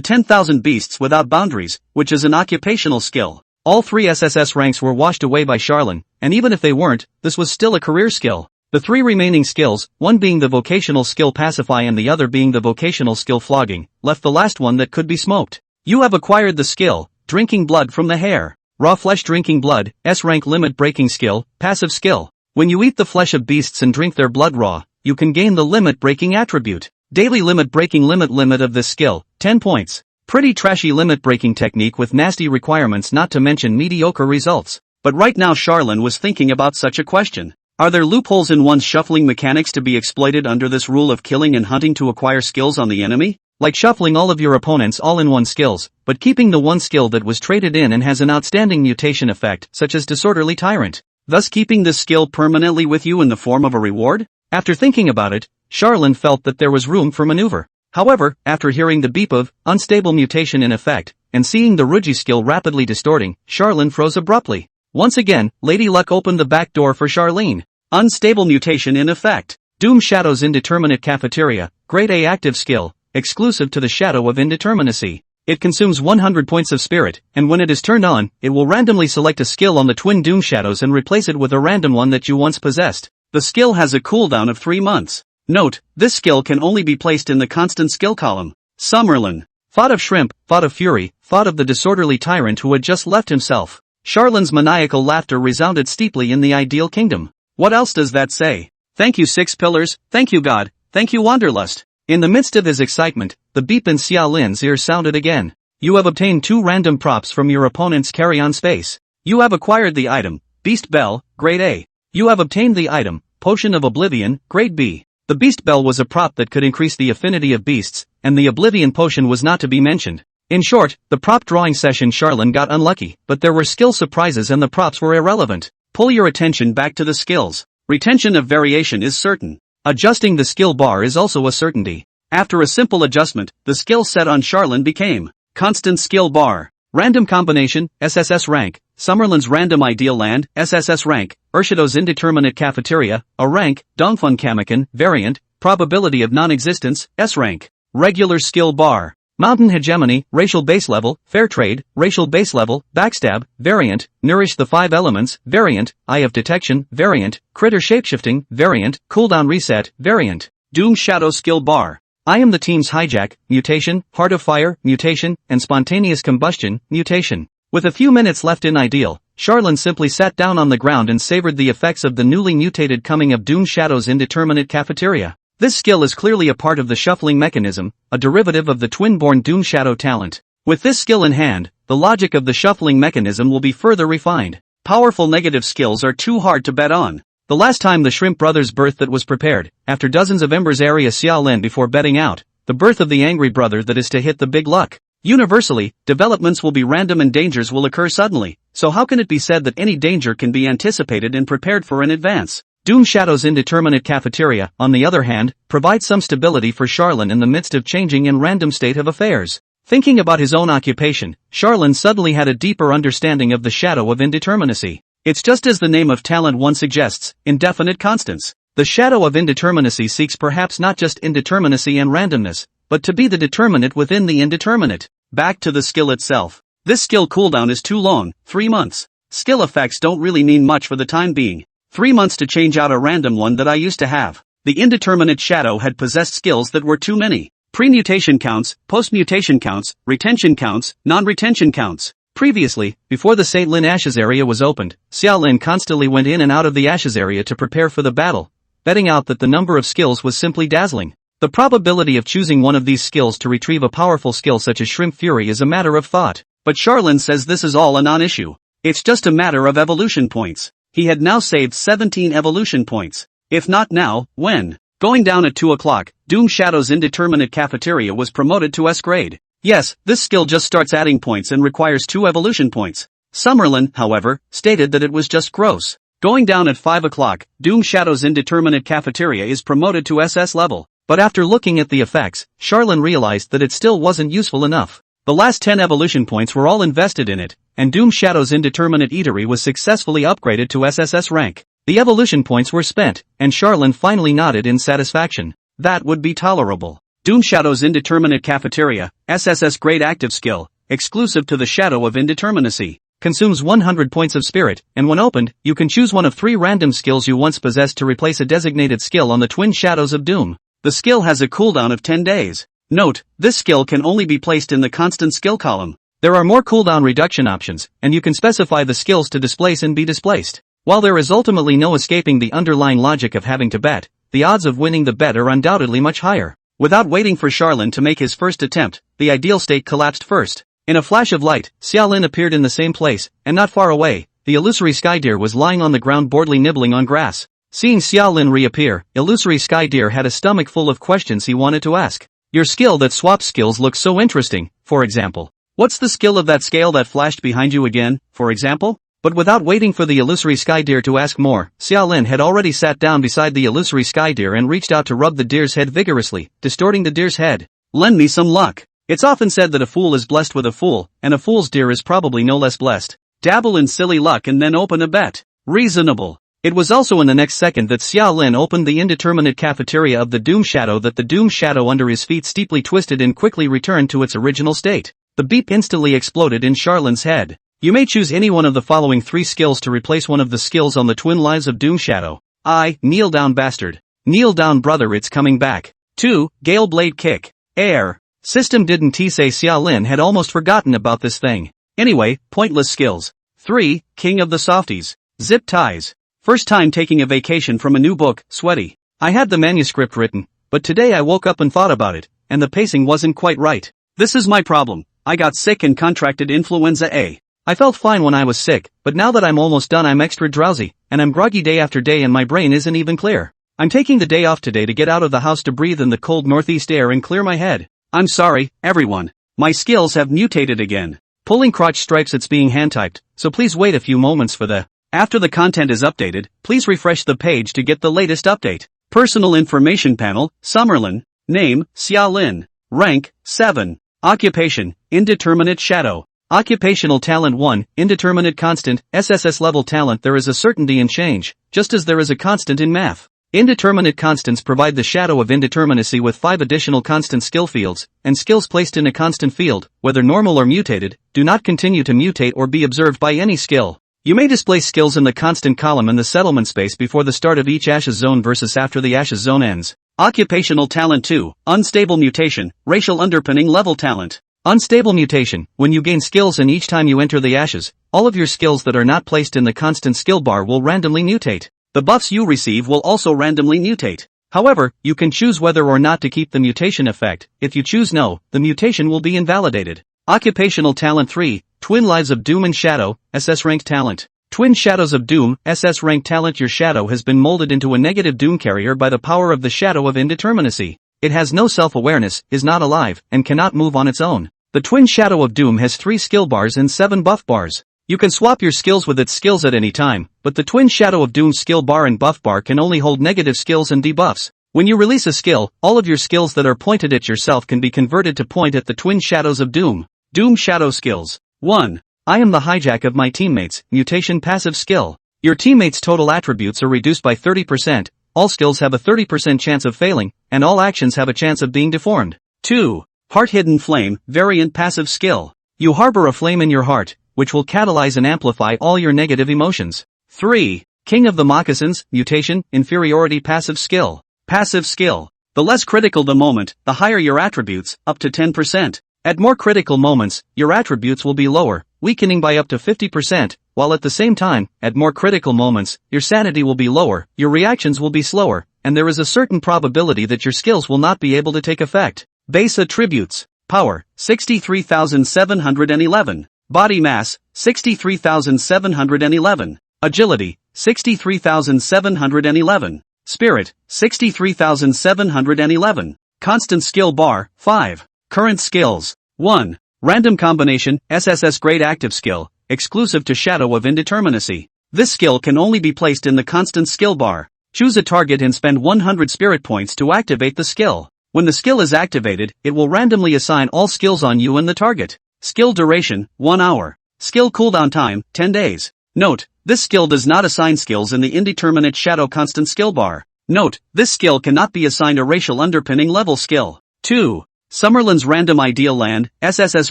10,000 beasts without boundaries, which is an occupational skill. All 3 SSS ranks were washed away by Charlene, and even if they weren't, this was still a career skill. The 3 remaining skills, one being the vocational skill pacify and the other being the vocational skill flogging, left the last one that could be smoked. You have acquired the skill, drinking blood from the hare. Raw flesh drinking blood, S-rank limit breaking skill, passive skill. When you eat the flesh of beasts and drink their blood raw, you can gain the limit breaking attribute. Daily limit breaking limit of this skill, 10 points. Pretty trashy limit breaking technique with nasty requirements, not to mention mediocre results. But right now Charlene was thinking about such a question. Are there loopholes in one's shuffling mechanics to be exploited under this rule of killing and hunting to acquire skills on the enemy? Like shuffling all of your opponents all-in-one skills, but keeping the one skill that was traded in and has an outstanding mutation effect, such as Disorderly Tyrant, thus keeping this skill permanently with you in the form of a reward? After thinking about it, Charlene felt that there was room for maneuver. However, after hearing the beep of unstable mutation in effect, and seeing the Ruji skill rapidly distorting, Charlene froze abruptly. Once again, Lady Luck opened the back door for Charlene. Unstable mutation in effect. Doom Shadow's Indeterminate Cafeteria, Grade A active skill, exclusive to the Shadow of Indeterminacy. It consumes 100 points of spirit, and when it is turned on, it will randomly select a skill on the twin Doom Shadows and replace it with a random one that you once possessed. The skill has a cooldown of 3 months. Note, this skill can only be placed in the constant skill column. Summerlin. Thought of Shrimp, thought of Fury, thought of the Disorderly Tyrant who had just left himself. Charlene's maniacal laughter resounded steeply in the ideal kingdom. What else does that say? Thank you 6 pillars, thank you God, thank you Wanderlust. In the midst of his excitement, the beep in Xiaolin's ear sounded again. You have obtained 2 random props from your opponent's carry-on space. You have acquired the item, Beast Bell, Grade A. You have obtained the item, Potion of Oblivion, Grade B. The Beast Bell was a prop that could increase the affinity of beasts, and the Oblivion Potion was not to be mentioned. In short, the prop drawing session Charlene got unlucky, but there were skill surprises and the props were irrelevant. Pull your attention back to the skills. Retention of variation is certain. Adjusting the skill bar is also a certainty. After a simple adjustment, the skill set on Charlene became Constant Skill Bar. Random Combination, SSS Rank, Summerlin's Random Ideal Land, SSS Rank, Urshido's Indeterminate Cafeteria, A Rank, Dongfun Kamakan, Variant, Probability of Non-Existence, S Rank. Regular Skill Bar. Mountain Hegemony, Racial Base Level, Fair Trade, Racial Base Level, Backstab, Variant, Nourish the 5 Elements, Variant, Eye of Detection, Variant, Critter Shapeshifting, Variant, Cooldown Reset, Variant. Doom Shadow Skill Bar. I am the team's hijack, mutation, Heart of Fire, mutation, and Spontaneous Combustion, mutation. With a few minutes left in Ideal, Charlene simply sat down on the ground and savored the effects of the newly mutated coming of Doom Shadow's Indeterminate Cafeteria. This skill is clearly a part of the shuffling mechanism, a derivative of the twin-born Doom Shadow talent. With this skill in hand, the logic of the shuffling mechanism will be further refined. Powerful negative skills are too hard to bet on. The last time the Shrimp Brothers' birth that was prepared, after dozens of embers area Xiaolin before betting out, the birth of the angry brother that is to hit the big luck. Universally, developments will be random and dangers will occur suddenly, so how can it be said that any danger can be anticipated and prepared for in advance? Doom Shadow's Indeterminate Cafeteria, on the other hand, provides some stability for Charlene in the midst of changing and random state of affairs. Thinking about his own occupation, Charlene suddenly had a deeper understanding of the Shadow of Indeterminacy. It's just as the name of talent one suggests, indefinite constants. The Shadow of Indeterminacy seeks perhaps not just indeterminacy and randomness, but to be the determinate within the indeterminate. Back to the skill itself. This skill cooldown is too long, 3 months. Skill effects don't really mean much for the time being. 3 months to change out a random one that I used to have. The indeterminate shadow had possessed skills that were too many. Pre-mutation counts, post-mutation counts, retention counts, non-retention counts. Previously, before the St. Lin Ashes area was opened, Xiaolin constantly went in and out of the Ashes area to prepare for the battle, betting out that the number of skills was simply dazzling. The probability of choosing one of these skills to retrieve a powerful skill such as Shrimp Fury is a matter of thought. But Charlene says this is all a non-issue. It's just a matter of evolution points. He had now saved 17 evolution points. If not now, when? Going down at 2 o'clock, Doom Shadow's Indeterminate Cafeteria was promoted to S grade. Yes, this skill just starts adding points and requires 2 evolution points. Summerlin, however, stated that it was just gross. Going down at 5 o'clock, Doom Shadow's Indeterminate Cafeteria is promoted to SS level. But after looking at the effects, Charlene realized that it still wasn't useful enough. The last 10 evolution points were all invested in it, and Doom Shadow's Indeterminate Eatery was successfully upgraded to SSS rank. The evolution points were spent, and Charlene finally nodded in satisfaction. That would be tolerable. Doom Shadow's Indeterminate Cafeteria, SSS Grade Active Skill, exclusive to the Shadow of Indeterminacy. Consumes 100 points of spirit, and when opened, you can choose one of 3 random skills you once possessed to replace a designated skill on the Twin Shadows of Doom. The skill has a cooldown of 10 days. Note, this skill can only be placed in the constant skill column. There are more cooldown reduction options, and you can specify the skills to displace and be displaced. While there is ultimately no escaping the underlying logic of having to bet, the odds of winning the bet are undoubtedly much higher. Without waiting for Charlin to make his first attempt, the ideal state collapsed first. In a flash of light, Xiaolin appeared in the same place, and not far away, the illusory sky deer was lying on the ground boredly nibbling on grass. Seeing Xiaolin reappear, illusory sky deer had a stomach full of questions he wanted to ask. Your skill that swaps skills looks so interesting, for example. What's the skill of that scale that flashed behind you again, for example? But without waiting for the illusory sky deer to ask more, Xiaolin had already sat down beside the illusory sky deer and reached out to rub the deer's head vigorously, distorting the deer's head. Lend me some luck. It's often said that a fool is blessed with a fool, and a fool's deer is probably no less blessed. Dabble in silly luck and then open a bet. Reasonable. It was also in the next second that Xiaolin opened the indeterminate cafeteria of the Doom Shadow that the Doom Shadow under his feet steeply twisted and quickly returned to its original state. The beep instantly exploded in Charlin's head. You may choose any one of the following 3 skills to replace one of the skills on the Twin Lives of Doom Shadow. I, kneel down bastard. Kneel down brother, it's coming back. 2, Gale Blade Kick. Air. System didn't say Xiaolin had almost forgotten about this thing. Anyway, pointless skills. 3, King of the Softies. Zip ties. First time taking a vacation from a new book, sweaty. I had the manuscript written, but today I woke up and thought about it, and the pacing wasn't quite right. This is my problem. I got sick and contracted influenza A. I felt fine when I was sick, but now that I'm almost done I'm extra drowsy, and I'm groggy day after day and my brain isn't even clear. I'm taking the day off today to get out of the house to breathe in the cold northeast air and clear my head. I'm sorry, everyone. My skills have mutated again. Pulling crotch stripes, it's being hand-typed, so please wait a few moments for the... After the content is updated, please refresh the page to get the latest update. Personal information panel, Summerlin. Name, Xiaolin. Rank, 7. Occupation, Indeterminate Shadow. Occupational talent 1, Indeterminate Constant, SSS level talent. There is a certainty in change, just as there is a constant in math. Indeterminate constants provide the shadow of indeterminacy with 5 additional constant skill fields, and skills placed in a constant field, whether normal or mutated, do not continue to mutate or be observed by any skill. You may displace skills in the constant column in the settlement space before the start of each Ashes zone versus after the Ashes zone ends. Occupational talent 2, Unstable Mutation, Racial Underpinning level talent. Unstable mutation, when you gain skills and each time you enter the Ashes, all of your skills that are not placed in the constant skill bar will randomly mutate. The buffs you receive will also randomly mutate. However, you can choose whether or not to keep the mutation effect. If you choose no, the mutation will be invalidated. Occupational talent 3, Twin Lives of Doom and Shadow, SS rank talent. Twin Shadows of Doom, SS rank talent. Your shadow has been molded into a negative doom carrier by the power of the shadow of indeterminacy. It has no self-awareness, is not alive, and cannot move on its own. The Twin Shadow of Doom has 3 skill bars and 7 buff bars. You can swap your skills with its skills at any time, but the Twin Shadow of Doom skill bar and buff bar can only hold negative skills and debuffs. When you release a skill, all of your skills that are pointed at yourself can be converted to point at the Twin Shadows of Doom. Doom Shadow skills. 1. I am the hijack of my teammates, mutation passive skill. Your teammates' total attributes are reduced by 30%, all skills have a 30% chance of failing, and all actions have a chance of being deformed. 2. Heart Hidden Flame, variant passive skill. You harbor a flame in your heart, which will catalyze and amplify all your negative emotions. 3. King of the Moccasins, mutation, inferiority passive skill. Passive skill. The less critical the moment, the higher your attributes, up to 10%. At more critical moments, your attributes will be lower, weakening by up to 50%, while at the same time, at more critical moments, your sanity will be lower, your reactions will be slower, and there is a certain probability that your skills will not be able to take effect. Base attributes. Power, 63,711. Body mass, 63,711. Agility, 63,711. Spirit, 63,711. Constant skill bar, 5. Current skills. 1. Random combination, SSS grade active skill, exclusive to Shadow of Indeterminacy. This skill can only be placed in the constant skill bar. Choose a target and spend 100 spirit points to activate the skill. When the skill is activated, it will randomly assign all skills on you and the target. Skill duration, 1 hour. Skill cooldown time, 10 days. Note, this skill does not assign skills in the indeterminate shadow constant skill bar. Note, this skill cannot be assigned a racial underpinning level skill. 2. Summerland's Random Ideal Land, SSS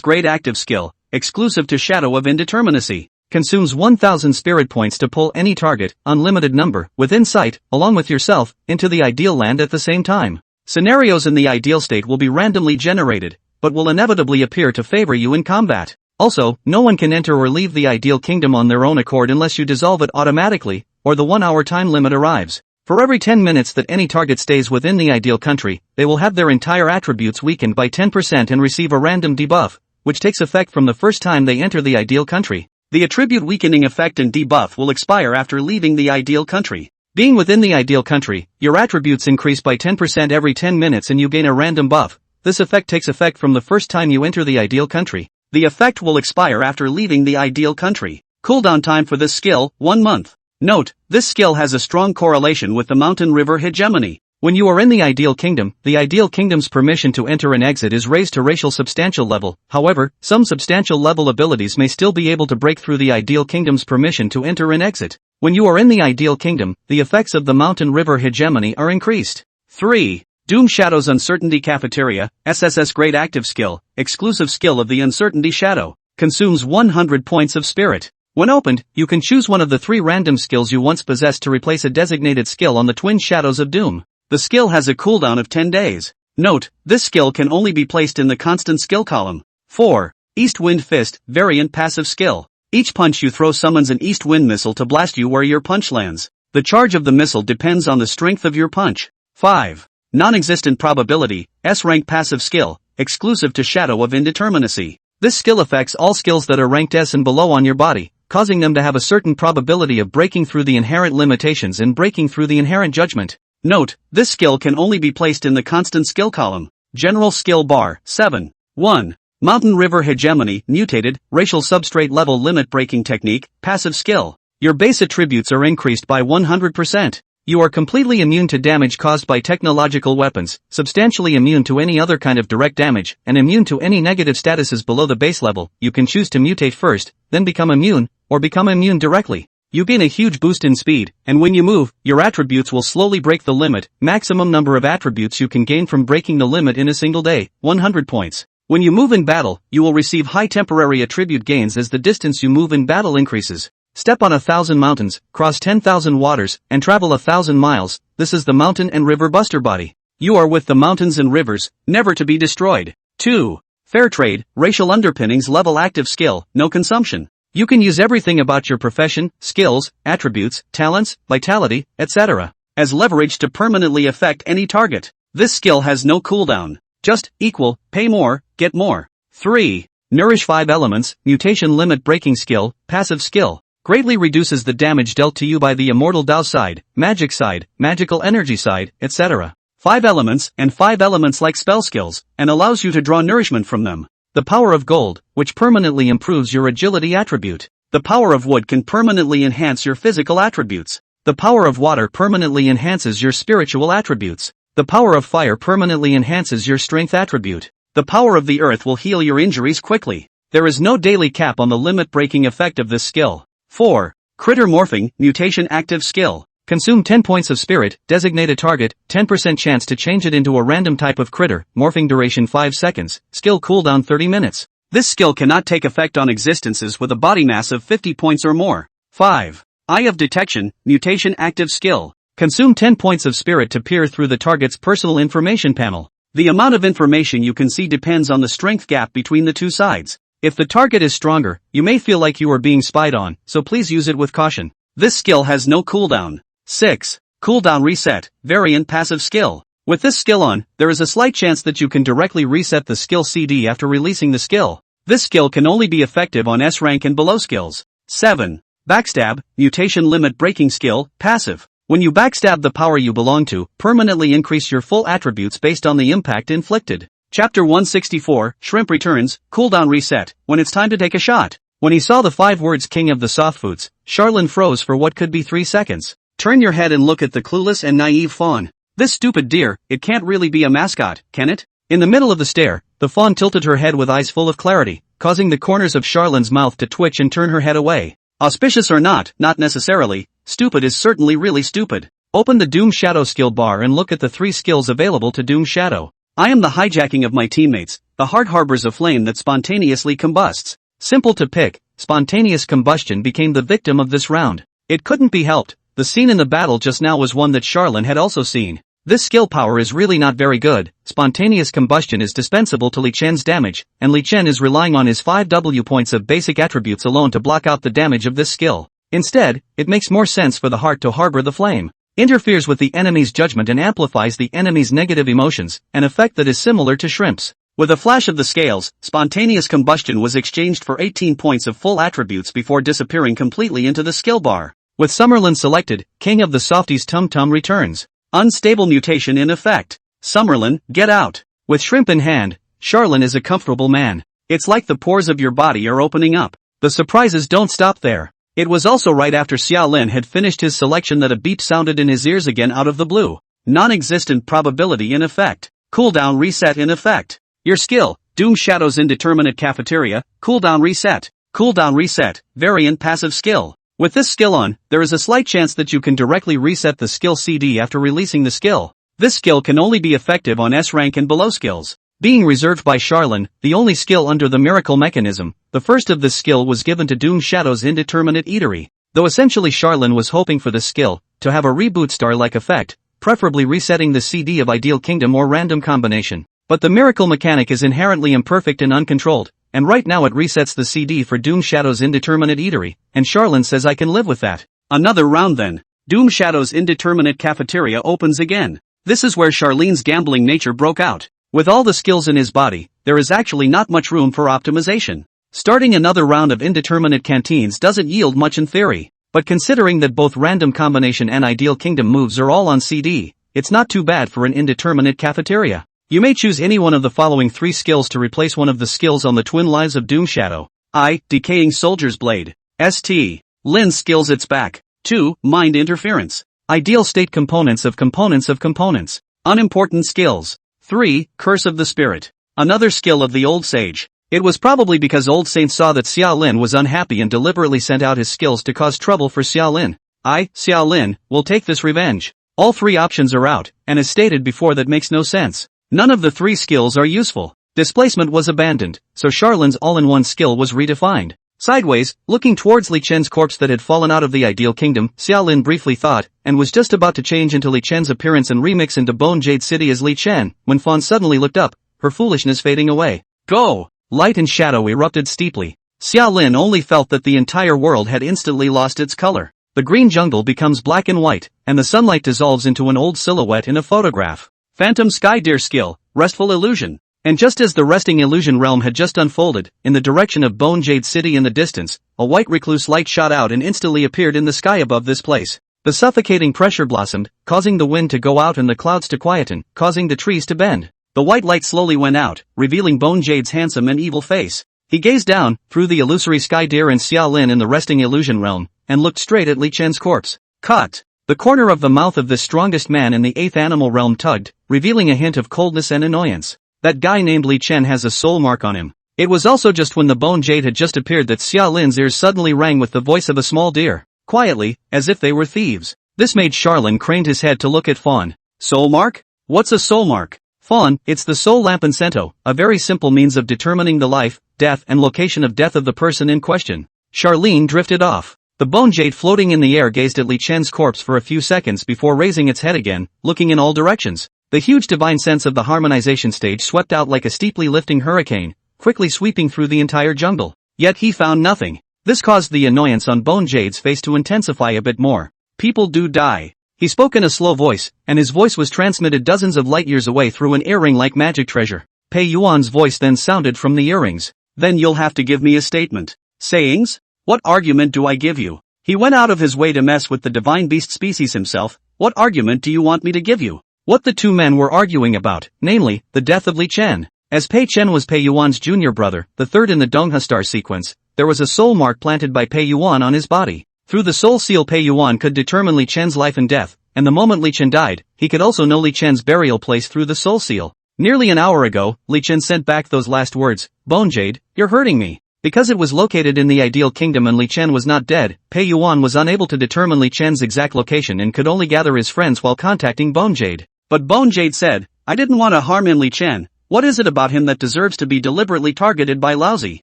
Grade Active Skill, exclusive to Shadow of Indeterminacy. Consumes 1000 spirit points to pull any target, unlimited number, within sight, along with yourself, into the ideal land at the same time. Scenarios in the ideal state will be randomly generated, but will inevitably appear to favor you in combat. Also, no one can enter or leave the ideal kingdom on their own accord unless you dissolve it automatically, or the 1-hour time limit arrives. For every 10 minutes that any target stays within the ideal country, they will have their entire attributes weakened by 10% and receive a random debuff, which takes effect from the first time they enter the ideal country. The attribute weakening effect and debuff will expire after leaving the ideal country. Being within the ideal country, your attributes increase by 10% every 10 minutes and you gain a random buff. This effect takes effect from the first time you enter the ideal country. The effect will expire after leaving the ideal country. Cooldown time for this skill, 1 month. Note, this skill has a strong correlation with the mountain river hegemony. When you are in the ideal kingdom's permission to enter and exit is raised to racial substantial level. However, some substantial level abilities may still be able to break through the ideal kingdom's permission to enter and exit. When you are in the ideal kingdom, the effects of the mountain river hegemony are increased. 3. Doom Shadow's Uncertainty Cafeteria, SSS Grade Active Skill, exclusive skill of the Uncertainty Shadow, consumes 100 points of spirit. When opened, you can choose one of the 3 random skills you once possessed to replace a designated skill on the twin shadows of Doom. The skill has a cooldown of 10 days. Note, this skill can only be placed in the constant skill column. 4. East Wind Fist, variant passive skill. Each punch you throw summons an east wind missile to blast you where your punch lands. The charge of the missile depends on the strength of your punch. 5. Non-existent probability, S-rank passive skill, exclusive to Shadow of Indeterminacy. This skill affects all skills that are ranked S and below on your body, causing them to have a certain probability of breaking through the inherent limitations and breaking through the inherent judgment. Note, this skill can only be placed in the constant skill column. General skill bar, 7. 1. Mountain River Hegemony, mutated, racial substrate level limit breaking technique, passive skill. Your base attributes are increased by 100%. You are completely immune to damage caused by technological weapons, substantially immune to any other kind of direct damage, and immune to any negative statuses below the base level. You can choose to mutate first, then become immune, or become immune directly. You gain a huge boost in speed, and when you move, your attributes will slowly break the limit. Maximum number of attributes you can gain from breaking the limit in a single day, 100 points. When you move in battle, you will receive high temporary attribute gains as the distance you move in battle increases. Step on 1,000 mountains, cross 10,000 waters, and travel 1,000 miles. This is the Mountain and River Buster body. You are with the mountains and rivers, never to be destroyed. 2. Fair Trade, racial underpinnings level active skill, no consumption. You can use everything about your profession, skills, attributes, talents, vitality, etc. as leverage to permanently affect any target. This skill has no cooldown. Just, equal, pay more, get more. 3. Nourish 5 elements, mutation limit breaking skill, passive skill. Greatly reduces the damage dealt to you by the immortal Dao side, magical energy side, etc. 5 elements and 5 elements like spell skills, and allows you to draw nourishment from them. The power of gold, which permanently improves your agility attribute. The power of wood can permanently enhance your physical attributes. The power of water permanently enhances your spiritual attributes. The power of fire permanently enhances your strength attribute. The power of the earth will heal your injuries quickly. There is no daily cap on the limit-breaking effect of this skill. 4. Critter Morphing, mutation active skill. Consume 10 points of spirit, designate a target, 10% chance to change it into a random type of critter, morphing duration 5 seconds, skill cooldown 30 minutes. This skill cannot take effect on existences with a body mass of 50 points or more. 5. Eye of Detection, mutation active skill. Consume 10 points of spirit to peer through the target's personal information panel. The amount of information you can see depends on the strength gap between the two sides. If the target is stronger, you may feel like you are being spied on, so please use it with caution. This skill has no cooldown. 6. Cooldown Reset, variant passive skill. With this skill on, there is a slight chance that you can directly reset the skill CD after releasing the skill. This skill can only be effective on S rank and below skills. 7. Backstab, mutation limit breaking skill, passive. When you backstab the power you belong to, permanently increase your full attributes based on the impact inflicted. Chapter 164, Shrimp Returns, Cooldown Reset, when it's time to take a shot. When he saw the 5 words King of the Softfoods, Charlene froze for what could be 3 seconds. Turn your head and look at the clueless and naive fawn. This stupid deer, it can't really be a mascot, can it? In the middle of the stare, the fawn tilted her head with eyes full of clarity, causing the corners of Charlene's mouth to twitch and turn her head away. Auspicious or not necessarily, stupid is certainly really stupid. Open the Doom Shadow skill bar and look at the 3 skills available to Doom Shadow. I am the hijacking of my teammates, the heart harbors a flame that spontaneously combusts. Simple to pick, spontaneous combustion became the victim of this round. It couldn't be helped, the scene in the battle just now was one that Charlene had also seen. This skill power is really not very good. Spontaneous combustion is dispensable to Li Chen's damage, and Li Chen is relying on his 5 W points of basic attributes alone to block out the damage of this skill. Instead, it makes more sense for the heart to harbor the flame. Interferes with the enemy's judgment and amplifies the enemy's negative emotions, an effect that is similar to shrimps. With a flash of the scales, spontaneous combustion was exchanged for 18 points of full attributes before disappearing completely into the skill bar. With Summerlin selected, King of the Softies Tum Tum returns. Unstable mutation in effect. Summerlin, get out. With shrimp in hand, Charlene is a comfortable man. It's like the pores of your body are opening up. The surprises don't stop there. It was also right after Xiaolin had finished his selection that a beep sounded in his ears again out of the blue. Non-existent probability in effect. Cooldown reset in effect. Your skill, Doom Shadow's Indeterminate Cafeteria, cooldown reset. Cooldown reset, variant passive skill. With this skill on, there is a slight chance that you can directly reset the skill CD after releasing the skill. This skill can only be effective on S rank and below skills. Being reserved by Charlene, the only skill under the miracle mechanism, the first of this skill was given to Doom Shadow's Indeterminate Eatery. Though essentially Charlene was hoping for this skill to have a reboot star-like effect, preferably resetting the CD of Ideal Kingdom or random combination. But the miracle mechanic is inherently imperfect and uncontrolled, and right now it resets the CD for Doom Shadow's Indeterminate Eatery, and Charlene says I can live with that. Another round then. Doom Shadow's Indeterminate Cafeteria opens again. This is where Charlene's gambling nature broke out. With all the skills in his body, there is actually not much room for optimization. Starting another round of Indeterminate Canteens doesn't yield much in theory, but considering that both Random Combination and Ideal Kingdom moves are all on CD, it's not too bad for an Indeterminate Cafeteria. You may choose any one of the following 3 skills to replace one of the skills on the twin lives of Doom Shadow. I. Decaying Soldier's Blade. St. Lin's skills its back. 2. Mind Interference. Ideal state components of components of components. Unimportant skills. 3. Curse of the Spirit. Another skill of the Old Sage. It was probably because Old Saint saw that Xiaolin was unhappy and deliberately sent out his skills to cause trouble for Xiaolin. Xiaolin, will take this revenge. All 3 options are out, and as stated before that makes no sense. None of the 3 skills are useful. Displacement was abandoned, so Charlene's all-in-one skill was redefined. Sideways, looking towards Li Chen's corpse that had fallen out of the Ideal Kingdom, Xiaolin briefly thought, and was just about to change into Li Chen's appearance and remix into Bone Jade City as Li Chen, when Fawn suddenly looked up, her foolishness fading away. Go! Light and shadow erupted steeply. Xiaolin only felt that the entire world had instantly lost its color. The green jungle becomes black and white, and the sunlight dissolves into an old silhouette in a photograph. Phantom Sky Deer skill, Restful Illusion. And just as the resting illusion realm had just unfolded, in the direction of Bone Jade City in the distance, a white recluse light shot out and instantly appeared in the sky above this place. The suffocating pressure blossomed, causing the wind to go out and the clouds to quieten, causing the trees to bend. The white light slowly went out, revealing Bone Jade's handsome and evil face. He gazed down, through the illusory sky deer and Xiaolin in the resting illusion realm, and looked straight at Li Chen's corpse. Cut! The corner of the mouth of the strongest man in the 8th animal realm tugged, revealing a hint of coldness and annoyance. That guy named Li Chen has a soul mark on him. It was also just when the Bone Jade had just appeared that Xiaolin's ears suddenly rang with the voice of a small deer, quietly, as if they were thieves. This made Charlene crane his head to look at Fawn. Soul mark? What's a soul mark? Fawn, it's the soul lampensento, a very simple means of determining the life, death and location of death of the person in question. Charlene drifted off. The Bone Jade floating in the air gazed at Li Chen's corpse for a few seconds before raising its head again, looking in all directions. The huge divine sense of the harmonization stage swept out like a steeply lifting hurricane, quickly sweeping through the entire jungle. Yet he found nothing. This caused the annoyance on Bone Jade's face to intensify a bit more. People do die. He spoke in a slow voice, and his voice was transmitted dozens of light years away through an earring like magic treasure. Pei Yuan's voice then sounded from the earrings. Then you'll have to give me a statement. Sayings? What argument do I give you? He went out of his way to mess with the divine beast species himself. What argument do you want me to give you? What the 2 men were arguing about, namely, the death of Li Chen. As Pei Chen was Pei Yuan's junior brother, the 3rd in the Dongha star sequence, there was a soul mark planted by Pei Yuan on his body. Through the soul seal Pei Yuan could determine Li Chen's life and death, and the moment Li Chen died, he could also know Li Chen's burial place through the soul seal. Nearly an hour ago, Li Chen sent back those last words, "Bone Jade, you're hurting me." Because it was located in the Ideal Kingdom and Li Chen was not dead, Pei Yuan was unable to determine Li Chen's exact location and could only gather his friends while contacting Bone Jade. But Bone Jade said, I didn't want to harm Li Chen. What is it about him that deserves to be deliberately targeted by Lousy?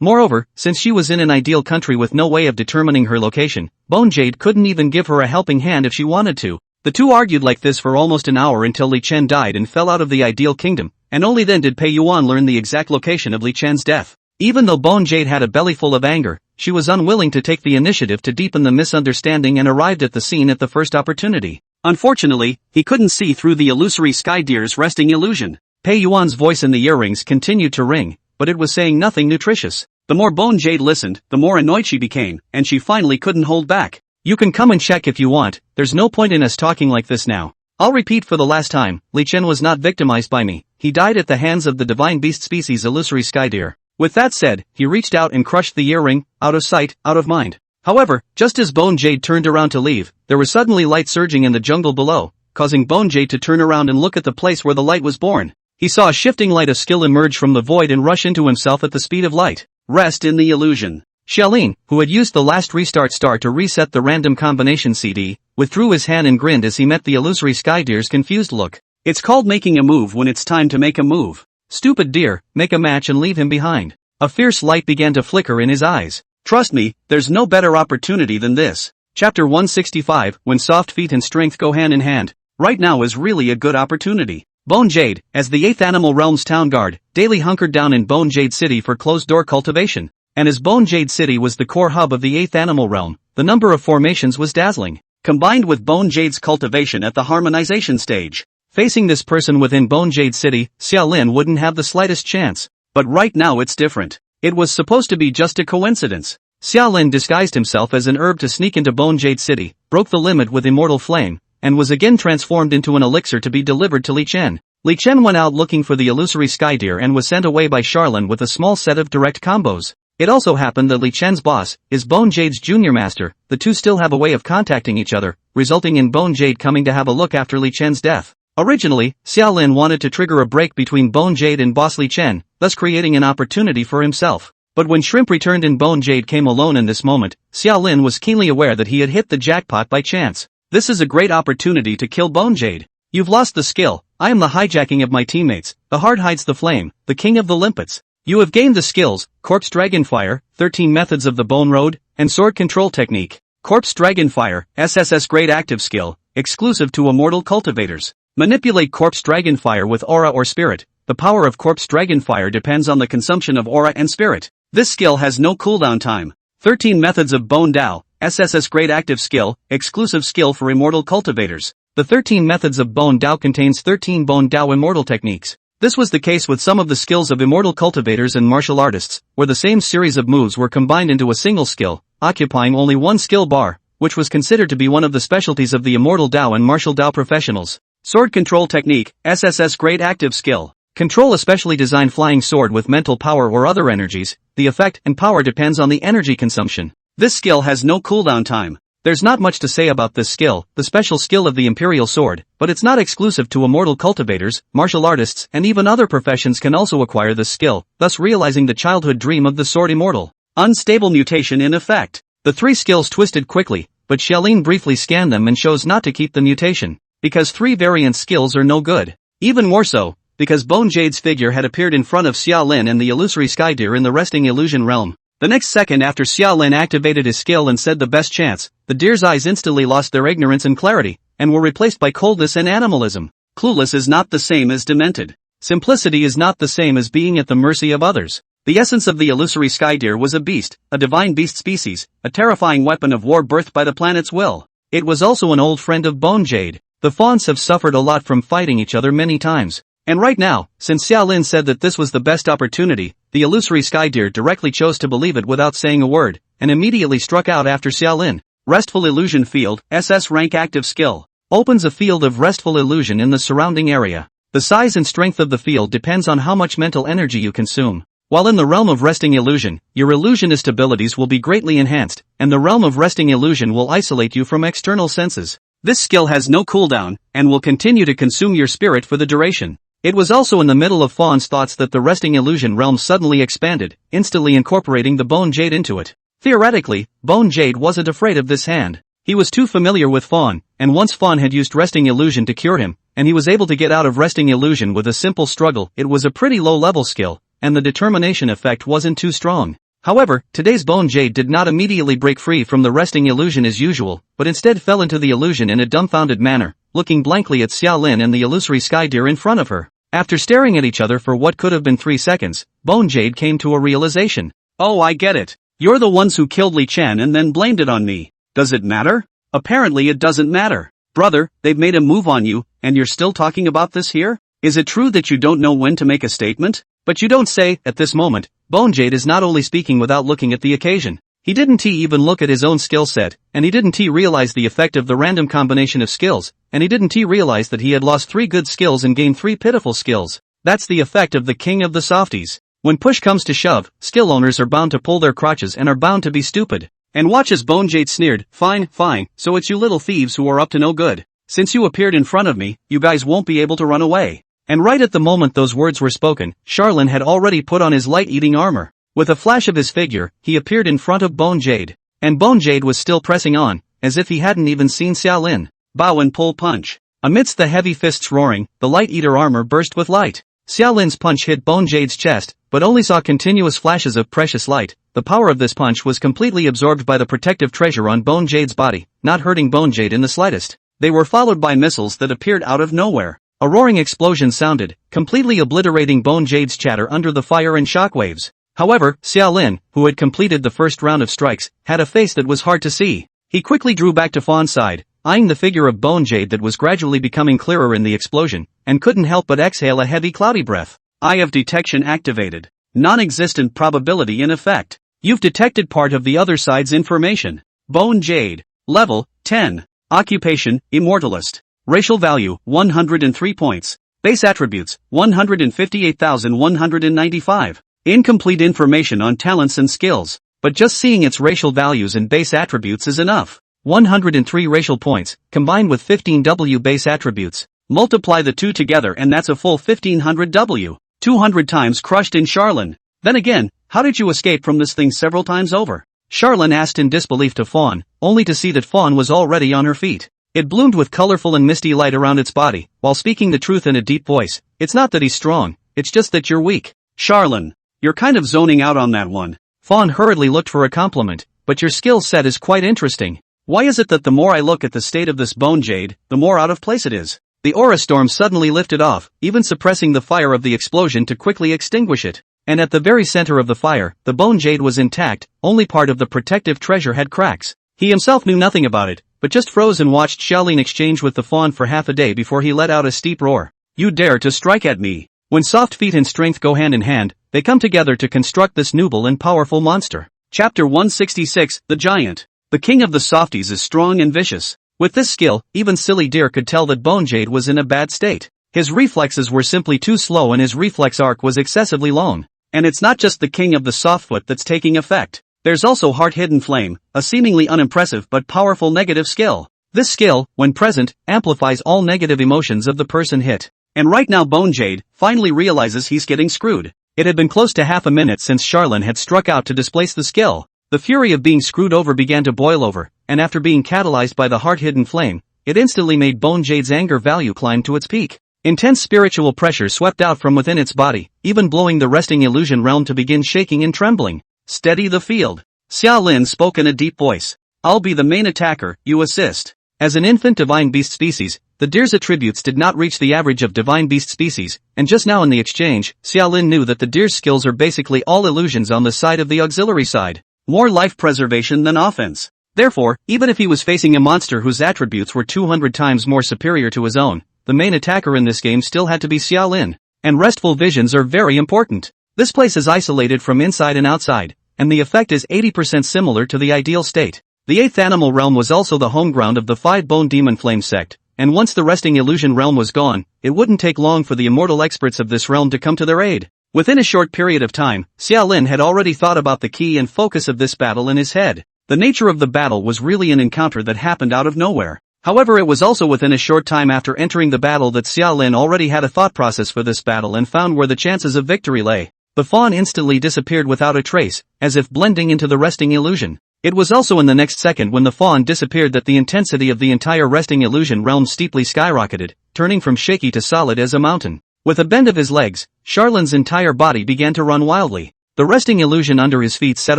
Moreover, since she was in an ideal country with no way of determining her location, Bone Jade couldn't even give her a helping hand if she wanted to. The two argued like this for almost an hour until Li Chen died and fell out of the ideal kingdom, and only then did Pei Yuan learn the exact location of Li Chen's death. Even though Bone Jade had a belly full of anger, she was unwilling to take the initiative to deepen the misunderstanding and arrived at the scene at the first opportunity. Unfortunately, he couldn't see through the illusory sky deer's resting illusion. Pei Yuan's voice in the earrings continued to ring, but it was saying nothing nutritious. The more Bone Jade listened, the more annoyed she became, and she finally couldn't hold back. You can come and check if you want, there's no point in us talking like this now. I'll repeat for the last time, Li Chen was not victimized by me, he died at the hands of the divine beast species illusory sky deer. With that said, he reached out and crushed the earring, out of sight, out of mind. However, just as Bone Jade turned around to leave, there was suddenly light surging in the jungle below, causing Bone Jade to turn around and look at the place where the light was born. He saw a shifting light of skill emerge from the void and rush into himself at the speed of light. Rest in the illusion. Xiaolin, who had used the last restart star to reset the random combination CD, withdrew his hand and grinned as he met the illusory sky deer's confused look. It's called making a move when it's time to make a move. Stupid deer, make a match and leave him behind. A fierce light began to flicker in his eyes. Trust me, there's no better opportunity than this. Chapter 165, when soft feet and strength go hand in hand. Right now is really a good opportunity. Bone Jade, as the 8th Animal Realm's town guard, daily hunkered down in Bone Jade City for closed-door cultivation. And as Bone Jade City was the core hub of the 8th Animal Realm, the number of formations was dazzling. Combined with Bone Jade's cultivation at the harmonization stage. Facing this person within Bone Jade City, Xiaolin wouldn't have the slightest chance. But right now it's different. It was supposed to be just a coincidence. Xiaolin disguised himself as an herb to sneak into Bone Jade City, broke the limit with Immortal Flame, and was again transformed into an elixir to be delivered to Li Chen. Li Chen went out looking for the illusory sky deer and was sent away by Charlin with a small set of direct combos. It also happened that Li Chen's boss is Bone Jade's junior master. The two still have a way of contacting each other, resulting in Bone Jade coming to have a look after Li Chen's death. Originally, Xiaolin wanted to trigger a break between Bone Jade and boss Li Chen, thus creating an opportunity for himself. But when Shrimp returned and Bone Jade came alone in this moment, Xiaolin was keenly aware that he had hit the jackpot by chance. This is a great opportunity to kill Bone Jade. You've lost the skill. I am the hijacking of my teammates. The heart hides the flame, the king of the limpets. You have gained the skills, Corpse Dragonfire, 13 methods of the Bone Road, and Sword Control Technique. Corpse Dragonfire, SSS Grade Active Skill, exclusive to Immortal Cultivators. Manipulate Corpse Dragonfire with Aura or Spirit. The power of Corpse Dragonfire depends on the consumption of Aura and Spirit. This skill has no cooldown time. 13 methods of Bone Dao, SSS Grade Active Skill, exclusive skill for Immortal Cultivators. The 13 methods of Bone Dao contains 13 Bone Dao Immortal techniques. This was the case with some of the skills of immortal cultivators and martial artists, where the same series of moves were combined into a single skill, occupying only one skill bar, which was considered to be one of the specialties of the immortal Dao and martial Dao professionals. Sword Control Technique, SSS Grade Active Skill. Control a specially designed flying sword with mental power or other energies. The effect and power depends on the energy consumption. This skill has no cooldown time. There's not much to say about this skill, the special skill of the Imperial Sword, but it's not exclusive to immortal cultivators, martial artists, and even other professions can also acquire this skill, thus realizing the childhood dream of the Sword Immortal. Unstable mutation in effect. The three skills twisted quickly, but Xiaolin briefly scanned them and chose not to keep the mutation, because 3 variant skills are no good. Even more so, because Bone Jade's figure had appeared in front of Xiaolin and the illusory sky deer in the resting illusion realm. The next second after Xiaolin activated his skill and said the best chance, the deer's eyes instantly lost their ignorance and clarity, and were replaced by coldness and animalism. Clueless is not the same as demented. Simplicity is not the same as being at the mercy of others. The essence of the illusory sky deer was a beast, a divine beast species, a terrifying weapon of war birthed by the planet's will. It was also an old friend of Bone Jade. The fawns have suffered a lot from fighting each other many times. And right now, since Xiaolin said that this was the best opportunity, the illusory sky deer directly chose to believe it without saying a word, and immediately struck out after Xiaolin. Restful Illusion Field, SS Rank Active Skill. Opens a field of restful illusion in the surrounding area. The size and strength of the field depends on how much mental energy you consume. While in the realm of resting illusion, your illusionist abilities will be greatly enhanced, and the realm of resting illusion will isolate you from external senses. This skill has no cooldown, and will continue to consume your spirit for the duration. It was also in the middle of Fawn's thoughts that the resting illusion realm suddenly expanded, instantly incorporating the Bone Jade into it. Theoretically, Bone Jade wasn't afraid of this hand. He was too familiar with Fawn, and once Fawn had used resting illusion to cure him, and he was able to get out of resting illusion with a simple struggle. It was a pretty low-level skill, and the determination effect wasn't too strong. However, today's Bone Jade did not immediately break free from the resting illusion as usual, but instead fell into the illusion in a dumbfounded manner, looking blankly at Xiaolin and the illusory sky deer in front of her. After staring at each other for what could have been 3 seconds, Bone Jade came to a realization. Oh, I get it. You're the ones who killed Li Chen and then blamed it on me. Does it matter? Apparently it doesn't matter. Brother, they've made a move on you, and you're still talking about this here? Is it true that you don't know when to make a statement? But you don't say. At this moment, Bone Jade is not only speaking without looking at the occasion. He didn't even look at his own skill set, and he didn't realize the effect of the random combination of skills, and he didn't realize that he had lost 3 good skills and gained 3 pitiful skills. That's the effect of the king of the softies. When push comes to shove, skill owners are bound to pull their crotches and are bound to be stupid. And watch as Bone Jade sneered. Fine, so it's you little thieves who are up to no good. Since you appeared in front of me, you guys won't be able to run away. And right at the moment those words were spoken, Charlin had already put on his light-eating armor. With a flash of his figure, he appeared in front of Bone Jade. And Bone Jade was still pressing on, as if he hadn't even seen Xiaolin. Bow and pull punch. Amidst the heavy fists roaring, the light-eater armor burst with light. Xiaolin's punch hit Bone Jade's chest, but only saw continuous flashes of precious light. The power of this punch was completely absorbed by the protective treasure on Bone Jade's body, not hurting Bone Jade in the slightest. They were followed by missiles that appeared out of nowhere. A roaring explosion sounded, completely obliterating Bone Jade's chatter under the fire and shockwaves. However, Xiaolin, who had completed the first round of strikes, had a face that was hard to see. He quickly drew back to Fawn's side, eyeing the figure of Bone Jade that was gradually becoming clearer in the explosion, and couldn't help but exhale a heavy cloudy breath. Eye of detection activated. Non-existent probability in effect. You've detected part of the other side's information. Bone Jade. Level, 10. Occupation, Immortalist. Racial value, 103 points. Base attributes, 158,195. Incomplete information on talents and skills, but just seeing its racial values and base attributes is enough. 103 racial points, combined with 15 W base attributes. Multiply the two together and that's a full 1500 W. 200 times crushed in Charlin. Then again, how did you escape from this thing several times over? Charlin asked in disbelief to Fawn, only to see that Fawn was already on her feet. It bloomed with colorful and misty light around its body, while speaking the truth in a deep voice. It's not that he's strong, it's just that you're weak. Charlin, you're kind of zoning out on that one. Fawn hurriedly looked for a compliment, but your skill set is quite interesting. Why is it that the more I look at the state of this Bone Jade, the more out of place it is? The aura storm suddenly lifted off, even suppressing the fire of the explosion to quickly extinguish it. And at the very center of the fire, the Bone Jade was intact, only part of the protective treasure had cracks. He himself knew nothing about it, but just froze and watched Xiaolin exchange with the Fawn for half a day before he let out a steep roar. You dare to strike at me? When soft feet and strength go hand in hand, they come together to construct this noble and powerful monster. Chapter 166, The Giant. The king of the softies is strong and vicious. With this skill, even silly deer could tell that Bone Jade was in a bad state. His reflexes were simply too slow and his reflex arc was excessively long. And it's not just the king of the softfoot that's taking effect. There's also Heart-Hidden Flame, a seemingly unimpressive but powerful negative skill. This skill, when present, amplifies all negative emotions of the person hit. And right now Bone Jade finally realizes he's getting screwed. It had been close to half a minute since Charlin had struck out to displace the skill. The fury of being screwed over began to boil over, and after being catalyzed by the Heart-Hidden Flame, it instantly made Bone Jade's anger value climb to its peak. Intense spiritual pressure swept out from within its body, even blowing the resting illusion realm to begin shaking and trembling. Steady the field. Xiaolin spoke in a deep voice. I'll be the main attacker, you assist. As an infant divine beast species, the deer's attributes did not reach the average of divine beast species, and just now in the exchange, Xiaolin knew that the deer's skills are basically all illusions on the side of the auxiliary side. More life preservation than offense. Therefore, even if he was facing a monster whose attributes were 200 times more superior to his own, the main attacker in this game still had to be Xiaolin. And restful visions are very important. This place is isolated from inside and outside, and the effect is 80% similar to the ideal state. The 8th animal realm was also the home ground of the 5-bone demon flame sect, and once the resting illusion realm was gone, it wouldn't take long for the immortal experts of this realm to come to their aid. Within a short period of time, Xiaolin had already thought about the key and focus of this battle in his head. The nature of the battle was really an encounter that happened out of nowhere. However, it was also within a short time after entering the battle that Xiaolin already had a thought process for this battle and found where the chances of victory lay. The fawn instantly disappeared without a trace, as if blending into the resting illusion. It was also in the next second when the fawn disappeared that the intensity of the entire resting illusion realm steeply skyrocketed, turning from shaky to solid as a mountain. With a bend of his legs, Charlin's entire body began to run wildly. The resting illusion under his feet set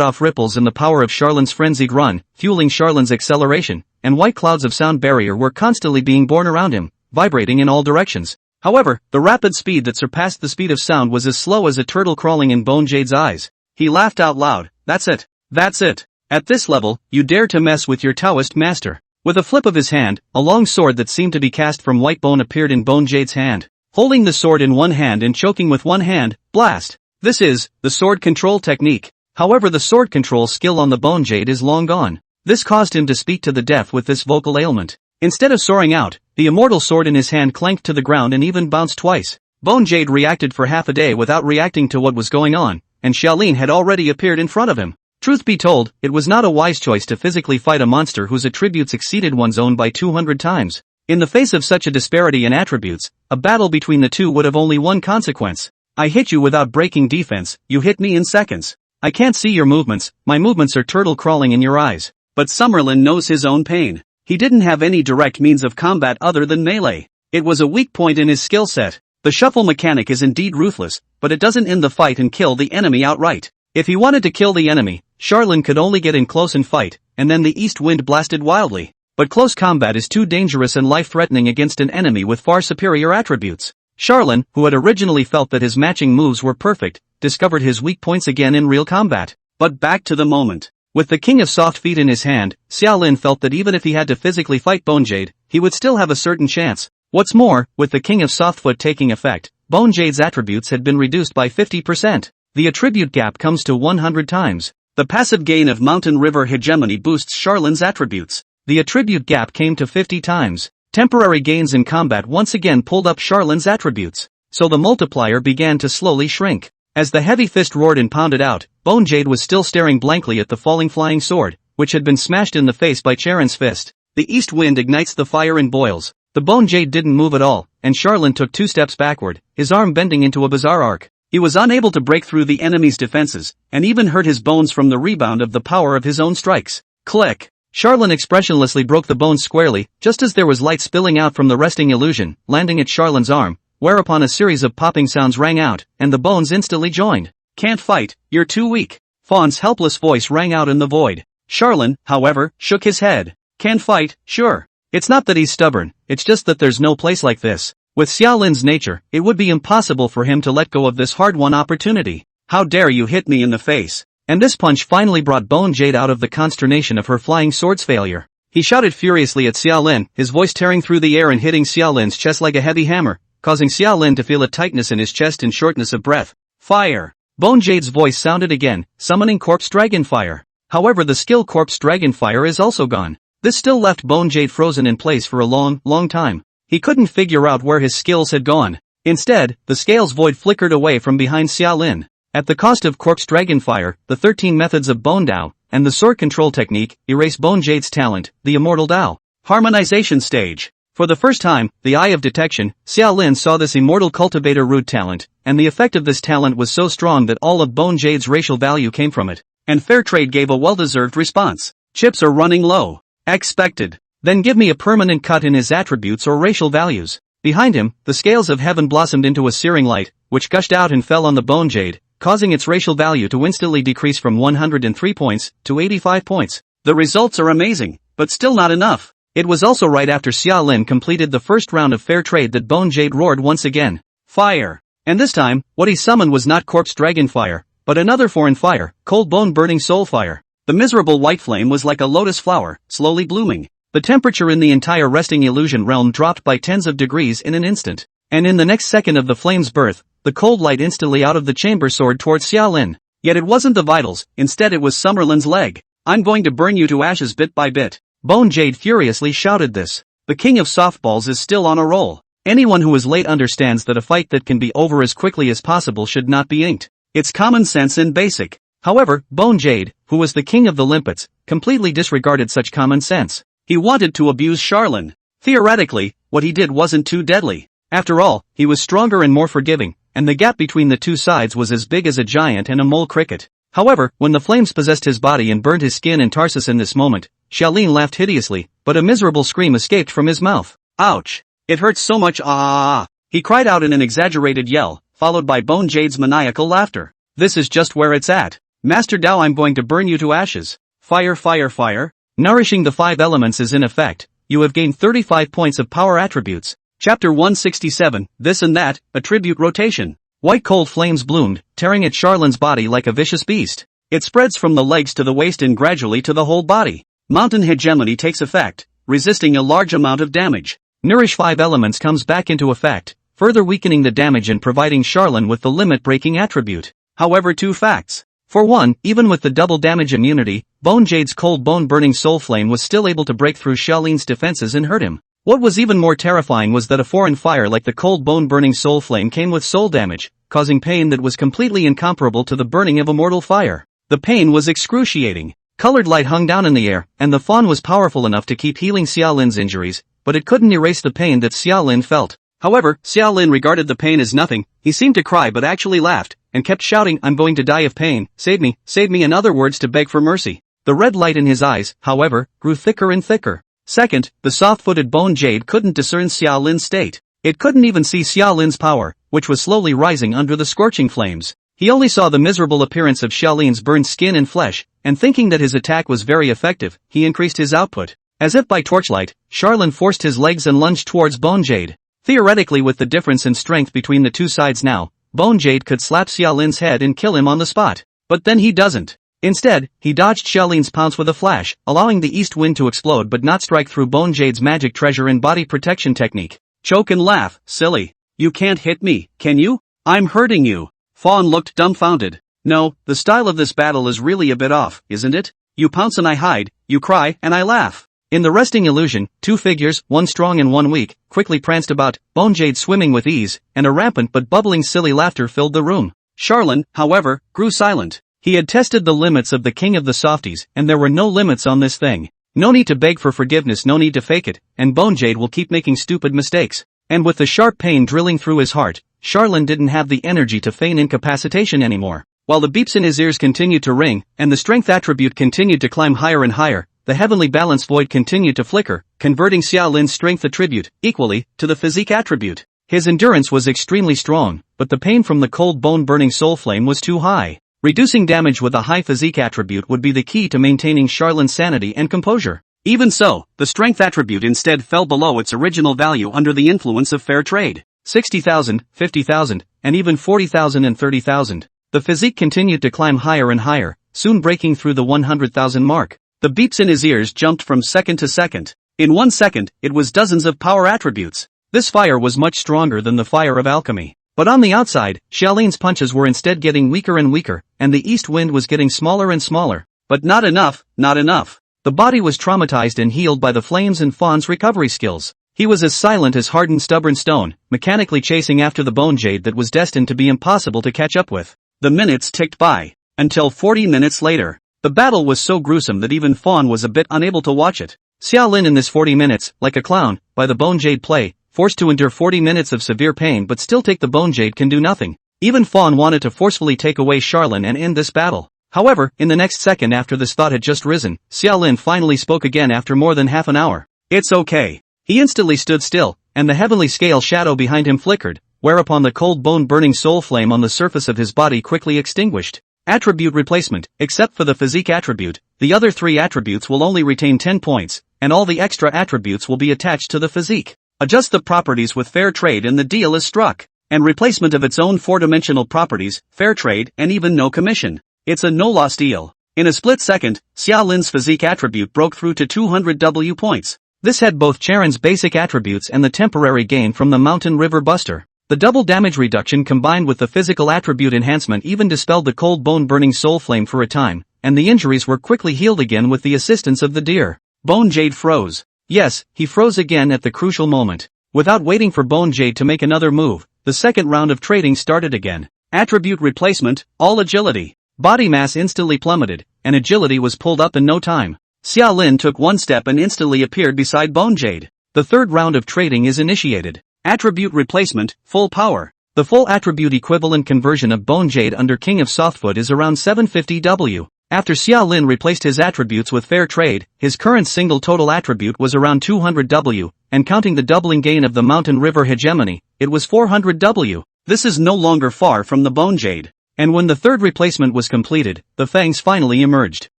off ripples in the power of Charlin's frenzied run, fueling Charlin's acceleration, and white clouds of sound barrier were constantly being born around him, vibrating in all directions. However, the rapid speed that surpassed the speed of sound was as slow as a turtle crawling in Bone Jade's eyes. He laughed out loud. That's it. That's it. At this level, you dare to mess with your Taoist master. With a flip of his hand, a long sword that seemed to be cast from white bone appeared in Bone Jade's hand. Holding the sword in one hand and choking with one hand, blast. This is the sword control technique. However, the sword control skill on the Bone Jade is long gone. This caused him to speak to the deaf with this vocal ailment. Instead of soaring out, the immortal sword in his hand clanked to the ground and even bounced twice. Bone Jade reacted for half a day without reacting to what was going on, and Xiaolin had already appeared in front of him. Truth be told, it was not a wise choice to physically fight a monster whose attributes exceeded one's own by 200 times. In the face of such a disparity in attributes, a battle between the two would have only one consequence. I hit you without breaking defense, you hit me in seconds. I can't see your movements, my movements are turtle crawling in your eyes. But Summerlin knows his own pain. He didn't have any direct means of combat other than melee. It was a weak point in his skill set. The shuffle mechanic is indeed ruthless, but it doesn't end the fight and kill the enemy outright. If he wanted to kill the enemy, Charlin could only get in close and fight, and then the east wind blasted wildly. But close combat is too dangerous and life-threatening against an enemy with far superior attributes. Charlin, who had originally felt that his matching moves were perfect, discovered his weak points again in real combat. But back to the moment. With the King of Soft Feet in his hand, Xiaolin felt that even if he had to physically fight Bone Jade, he would still have a certain chance. What's more, with the King of Softfoot taking effect, Bone Jade's attributes had been reduced by 50%. The attribute gap comes to 100 times. The passive gain of Mountain River Hegemony boosts Charlin's attributes. The attribute gap came to 50 times. Temporary gains in combat once again pulled up Charlin's attributes. So the multiplier began to slowly shrink. As the heavy fist roared and pounded out, Bone Jade was still staring blankly at the falling flying sword, which had been smashed in the face by Charon's fist. The east wind ignites the fire and boils. The Bone Jade didn't move at all, and Charlin took 2 steps backward, his arm bending into a bizarre arc. He was unable to break through the enemy's defenses, and even hurt his bones from the rebound of the power of his own strikes. Click! Charlin expressionlessly broke the bones squarely, just as there was light spilling out from the resting illusion, landing at Charlin's arm, whereupon a series of popping sounds rang out, and the bones instantly joined. Can't fight, you're too weak. Fawn's helpless voice rang out in the void. Charlin, however, shook his head. Can fight, sure. It's not that he's stubborn, it's just that there's no place like this. With Xiaolin's nature, it would be impossible for him to let go of this hard-won opportunity. How dare you hit me in the face? And this punch finally brought Bone Jade out of the consternation of her flying sword's failure. He shouted furiously at Xiaolin, his voice tearing through the air and hitting Xiaolin's chest like a heavy hammer, causing Xiaolin to feel a tightness in his chest and shortness of breath. Fire! Bone Jade's voice sounded again, summoning Corpse Dragon Fire. However, the skill Corpse Dragon Fire is also gone. This still left Bone Jade frozen in place for a long time. He couldn't figure out where his skills had gone. Instead, the scales void flickered away from behind Xiaolin. At the cost of Corpse Dragon Fire, the 13 methods of Bone Dao, and the sword control technique, erase Bone Jade's talent, the Immortal Dao. Harmonization Stage. For the first time, the Eye of Detection, Xiaolin saw this Immortal Cultivator Root talent, and the effect of this talent was so strong that all of Bone Jade's racial value came from it. And Fairtrade gave a well-deserved response. Chips are running low. Expected. Then give me a permanent cut in his attributes or racial values. Behind him, the scales of heaven blossomed into a searing light, which gushed out and fell on the Bone Jade, causing its racial value to instantly decrease from 103 points to 85 points. The results are amazing, but still not enough. It was also right after Xiaolin completed the first round of fair trade that Bone Jade roared once again. Fire! And this time, what he summoned was not Corpse Dragon Fire, but another foreign fire, Cold Bone Burning Soul Fire. The miserable white flame was like a lotus flower, slowly blooming. The temperature in the entire resting illusion realm dropped by tens of degrees in an instant. And in the next second of the flame's birth, the cold light instantly out of the chamber soared towards Xiaolin. Yet it wasn't the vitals, instead it was Summerlin's leg. I'm going to burn you to ashes bit by bit. Bone Jade furiously shouted this. The king of softballs is still on a roll. Anyone who is late understands that a fight that can be over as quickly as possible should not be inked. It's common sense and basic. However, Bone Jade, who was the king of the limpets, completely disregarded such common sense. He wanted to abuse Charlin. Theoretically, what he did wasn't too deadly. After all, he was stronger and more forgiving, and the gap between the two sides was as big as a giant and a mole cricket. However, when the flames possessed his body and burned his skin and tarsus in this moment, Xiaolin laughed hideously, but a miserable scream escaped from his mouth. Ouch! It hurts so much, ah! He cried out in an exaggerated yell, followed by Bone Jade's maniacal laughter. This is just where it's at. Master Dao, I'm going to burn you to ashes. Fire, fire, fire. Nourishing the 5 elements is in effect. You have gained 35 points of power attributes. Chapter 167, This and That, Attribute Rotation. White cold flames bloomed, tearing at Charlin's body like a vicious beast. It spreads from the legs to the waist and gradually to the whole body. Mountain hegemony takes effect, resisting a large amount of damage. Nourish 5 elements comes back into effect, further weakening the damage and providing Charlin with the limit-breaking attribute. However, 2 facts. For one, even with the double damage immunity, Bone Jade's cold bone-burning soul flame was still able to break through Xiaolin's defenses and hurt him. What was even more terrifying was that a foreign fire like the cold bone-burning soul flame came with soul damage, causing pain that was completely incomparable to the burning of a mortal fire. The pain was excruciating. Colored light hung down in the air, and the fawn was powerful enough to keep healing Xiaolin's injuries, but it couldn't erase the pain that Xiaolin felt. However, Xiaolin regarded the pain as nothing. He seemed to cry but actually laughed, and kept shouting, I'm going to die of pain, save me, in other words to beg for mercy. The red light in his eyes, however, grew thicker and thicker. Second, the soft-footed Bone Jade couldn't discern Xiaolin's state. It couldn't even see Xiaolin's power, which was slowly rising under the scorching flames. He only saw the miserable appearance of Xiaolin's burned skin and flesh, and thinking that his attack was very effective, he increased his output. As if by torchlight, Charlin forced his legs and lunged towards Bone Jade. Theoretically, with the difference in strength between the two sides now, Bone Jade could slap Xiaolin's head and kill him on the spot. But then he doesn't. Instead, he dodged Xiaolin's pounce with a flash, allowing the east wind to explode but not strike through Bone Jade's magic treasure and body protection technique. Choke and laugh, silly. You can't hit me, can you? I'm hurting you. Fawn looked dumbfounded. No, the style of this battle is really a bit off, isn't it? You pounce and I hide, you cry and I laugh. In the resting illusion, 2 figures, one strong and one weak, quickly pranced about, Bone Jade swimming with ease, and a rampant but bubbling silly laughter filled the room. Charlin, however, grew silent. He had tested the limits of the king of the softies, and there were no limits on this thing. No need to beg for forgiveness, no need to fake it, and Bone Jade will keep making stupid mistakes. And with the sharp pain drilling through his heart, Charlin didn't have the energy to feign incapacitation anymore. While the beeps in his ears continued to ring, and the strength attribute continued to climb higher and higher, the heavenly balance void continued to flicker, converting Xiaolin's strength attribute, equally, to the physique attribute. His endurance was extremely strong, but the pain from the cold bone-burning soul flame was too high. Reducing damage with a high physique attribute would be the key to maintaining Charlin's sanity and composure. Even so, the strength attribute instead fell below its original value under the influence of fair trade. 60,000, 50,000, and even 40,000 and 30,000. The physique continued to climb higher and higher, soon breaking through the 100,000 mark. The beeps in his ears jumped from second to second. In 1 second, it was dozens of power attributes. This fire was much stronger than the fire of alchemy. But on the outside, Xiaolin's punches were instead getting weaker and weaker, and the east wind was getting smaller and smaller. But not enough, not enough. The body was traumatized and healed by the flames and Fawn's recovery skills. He was as silent as hardened stubborn stone, mechanically chasing after the Bone Jade that was destined to be impossible to catch up with. The minutes ticked by. Until 40 minutes later. The battle was so gruesome that even Fawn was a bit unable to watch it. Xiaolin in this 40 minutes, like a clown, by the Bone Jade play, forced to endure 40 minutes of severe pain but still take the Bone Jade can do nothing. Even Fawn wanted to forcefully take away Charlin and end this battle. However, in the next second after this thought had just risen, Xiaolin finally spoke again after more than half an hour. It's okay. He instantly stood still, and the heavenly scale shadow behind him flickered, whereupon the cold bone-burning soul flame on the surface of his body quickly extinguished. Attribute replacement. Except for the physique attribute, the other 3 attributes will only retain 10 points, and all the extra attributes will be attached to the physique. Adjust the properties with fair trade and the deal is struck. And replacement of its own 4-dimensional properties, fair trade, and even no commission. It's a no-loss deal. In a split second, Xiaolin's physique attribute broke through to 200 W points. This had both Charon's basic attributes and the temporary gain from the Mountain River Buster. The double damage reduction combined with the physical attribute enhancement even dispelled the cold bone-burning soul flame for a time, and the injuries were quickly healed again with the assistance of the deer. Bone Jade froze. Yes, he froze again at the crucial moment. Without waiting for Bone Jade to make another move, the second round of trading started again. Attribute replacement, all agility. Body mass instantly plummeted, and agility was pulled up in no time. Xiaolin took 1 step and instantly appeared beside Bone Jade. The third round of trading is initiated. Attribute replacement, full power. The full attribute equivalent conversion of Bone Jade under King of Softfoot is around 750 W. After Xia Lin replaced his attributes with fair trade, his current single total attribute was around 200 W, and counting the doubling gain of the Mountain River hegemony, it was 400 W. This is no longer far from the Bone Jade. And when the third replacement was completed, the fangs finally emerged.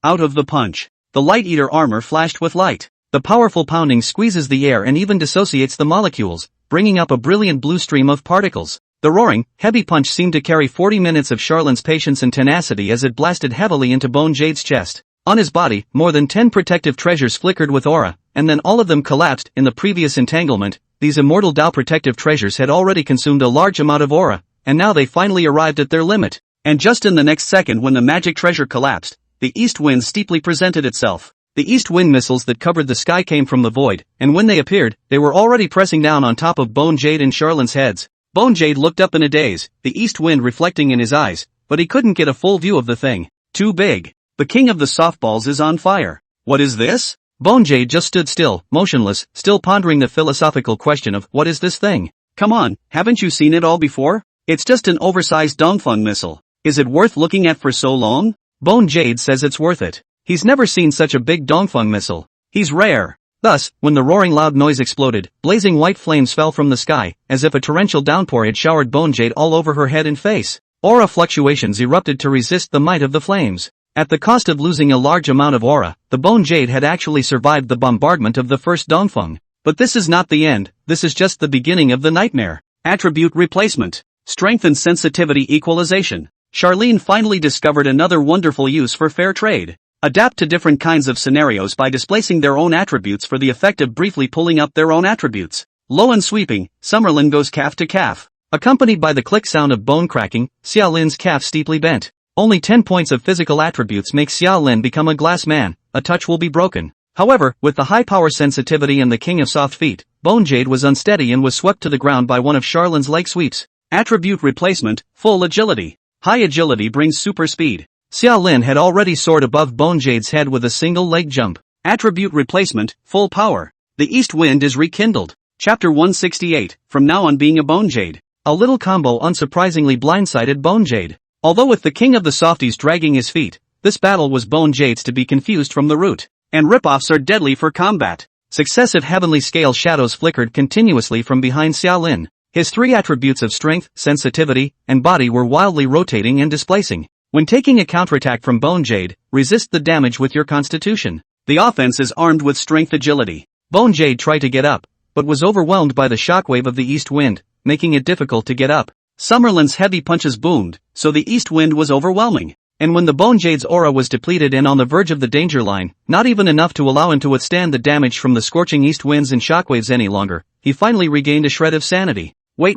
Out of the punch, the Light Eater armor flashed with light. The powerful pounding squeezes the air and even dissociates the molecules, bringing up a brilliant blue stream of particles. The roaring, heavy punch seemed to carry 40 minutes of Charlin's patience and tenacity as it blasted heavily into Bone Jade's chest. On his body, more than 10 protective treasures flickered with aura, and then all of them collapsed in the previous entanglement. These immortal Dao protective treasures had already consumed a large amount of aura, and now they finally arrived at their limit. And just in the next second when the magic treasure collapsed, the east wind steeply presented itself. The east wind missiles that covered the sky came from the void, and when they appeared, they were already pressing down on top of Bone Jade and Charlin's heads. Bone Jade looked up in a daze, the east wind reflecting in his eyes, but he couldn't get a full view of the thing. Too big. The king of the softballs is on fire. What is this? Bone Jade just stood still, motionless, still pondering the philosophical question of, what is this thing? Come on, haven't you seen it all before? It's just an oversized Dongfeng missile. Is it worth looking at for so long? Bone Jade says it's worth it. He's never seen such a big Dongfeng missile. He's rare. Thus, when the roaring loud noise exploded, blazing white flames fell from the sky, as if a torrential downpour had showered Bone Jade all over her head and face. Aura fluctuations erupted to resist the might of the flames. At the cost of losing a large amount of aura, the Bone Jade had actually survived the bombardment of the first Dongfeng. But this is not the end, this is just the beginning of the nightmare. Attribute replacement. Strength and sensitivity equalization. Charlene finally discovered another wonderful use for fair trade. Adapt to different kinds of scenarios by displacing their own attributes for the effect of briefly pulling up their own attributes. Low and sweeping, Summerlin goes calf to calf. Accompanied by the click sound of bone cracking, Xia Lin's calf steeply bent. Only 10 points of physical attributes make Xia Lin become a glass man, a touch will be broken. However, with the high power sensitivity and the king of soft feet, Bone Jade was unsteady and was swept to the ground by one of Charlin's leg sweeps. Attribute replacement, full agility. High agility brings super speed. Xia Lin had already soared above Bone Jade's head with a single leg jump. Attribute replacement, full power. The east wind is rekindled. Chapter 168, from now on being a Bone Jade. A little combo unsurprisingly blindsided Bone Jade. Although with the king of the softies dragging his feet, this battle was Bone Jade's to be confused from the root. And ripoffs are deadly for combat. Successive heavenly scale shadows flickered continuously from behind Xia Lin. His three attributes of strength, sensitivity, and body were wildly rotating and displacing. When taking a counterattack from Bone Jade, resist the damage with your constitution. The offense is armed with strength agility. Bone Jade tried to get up, but was overwhelmed by the shockwave of the east wind, making it difficult to get up. Summerlin's heavy punches boomed, so the east wind was overwhelming. And when the Bone Jade's aura was depleted and on the verge of the danger line, not even enough to allow him to withstand the damage from the scorching east winds and shockwaves any longer, he finally regained a shred of sanity. Wait.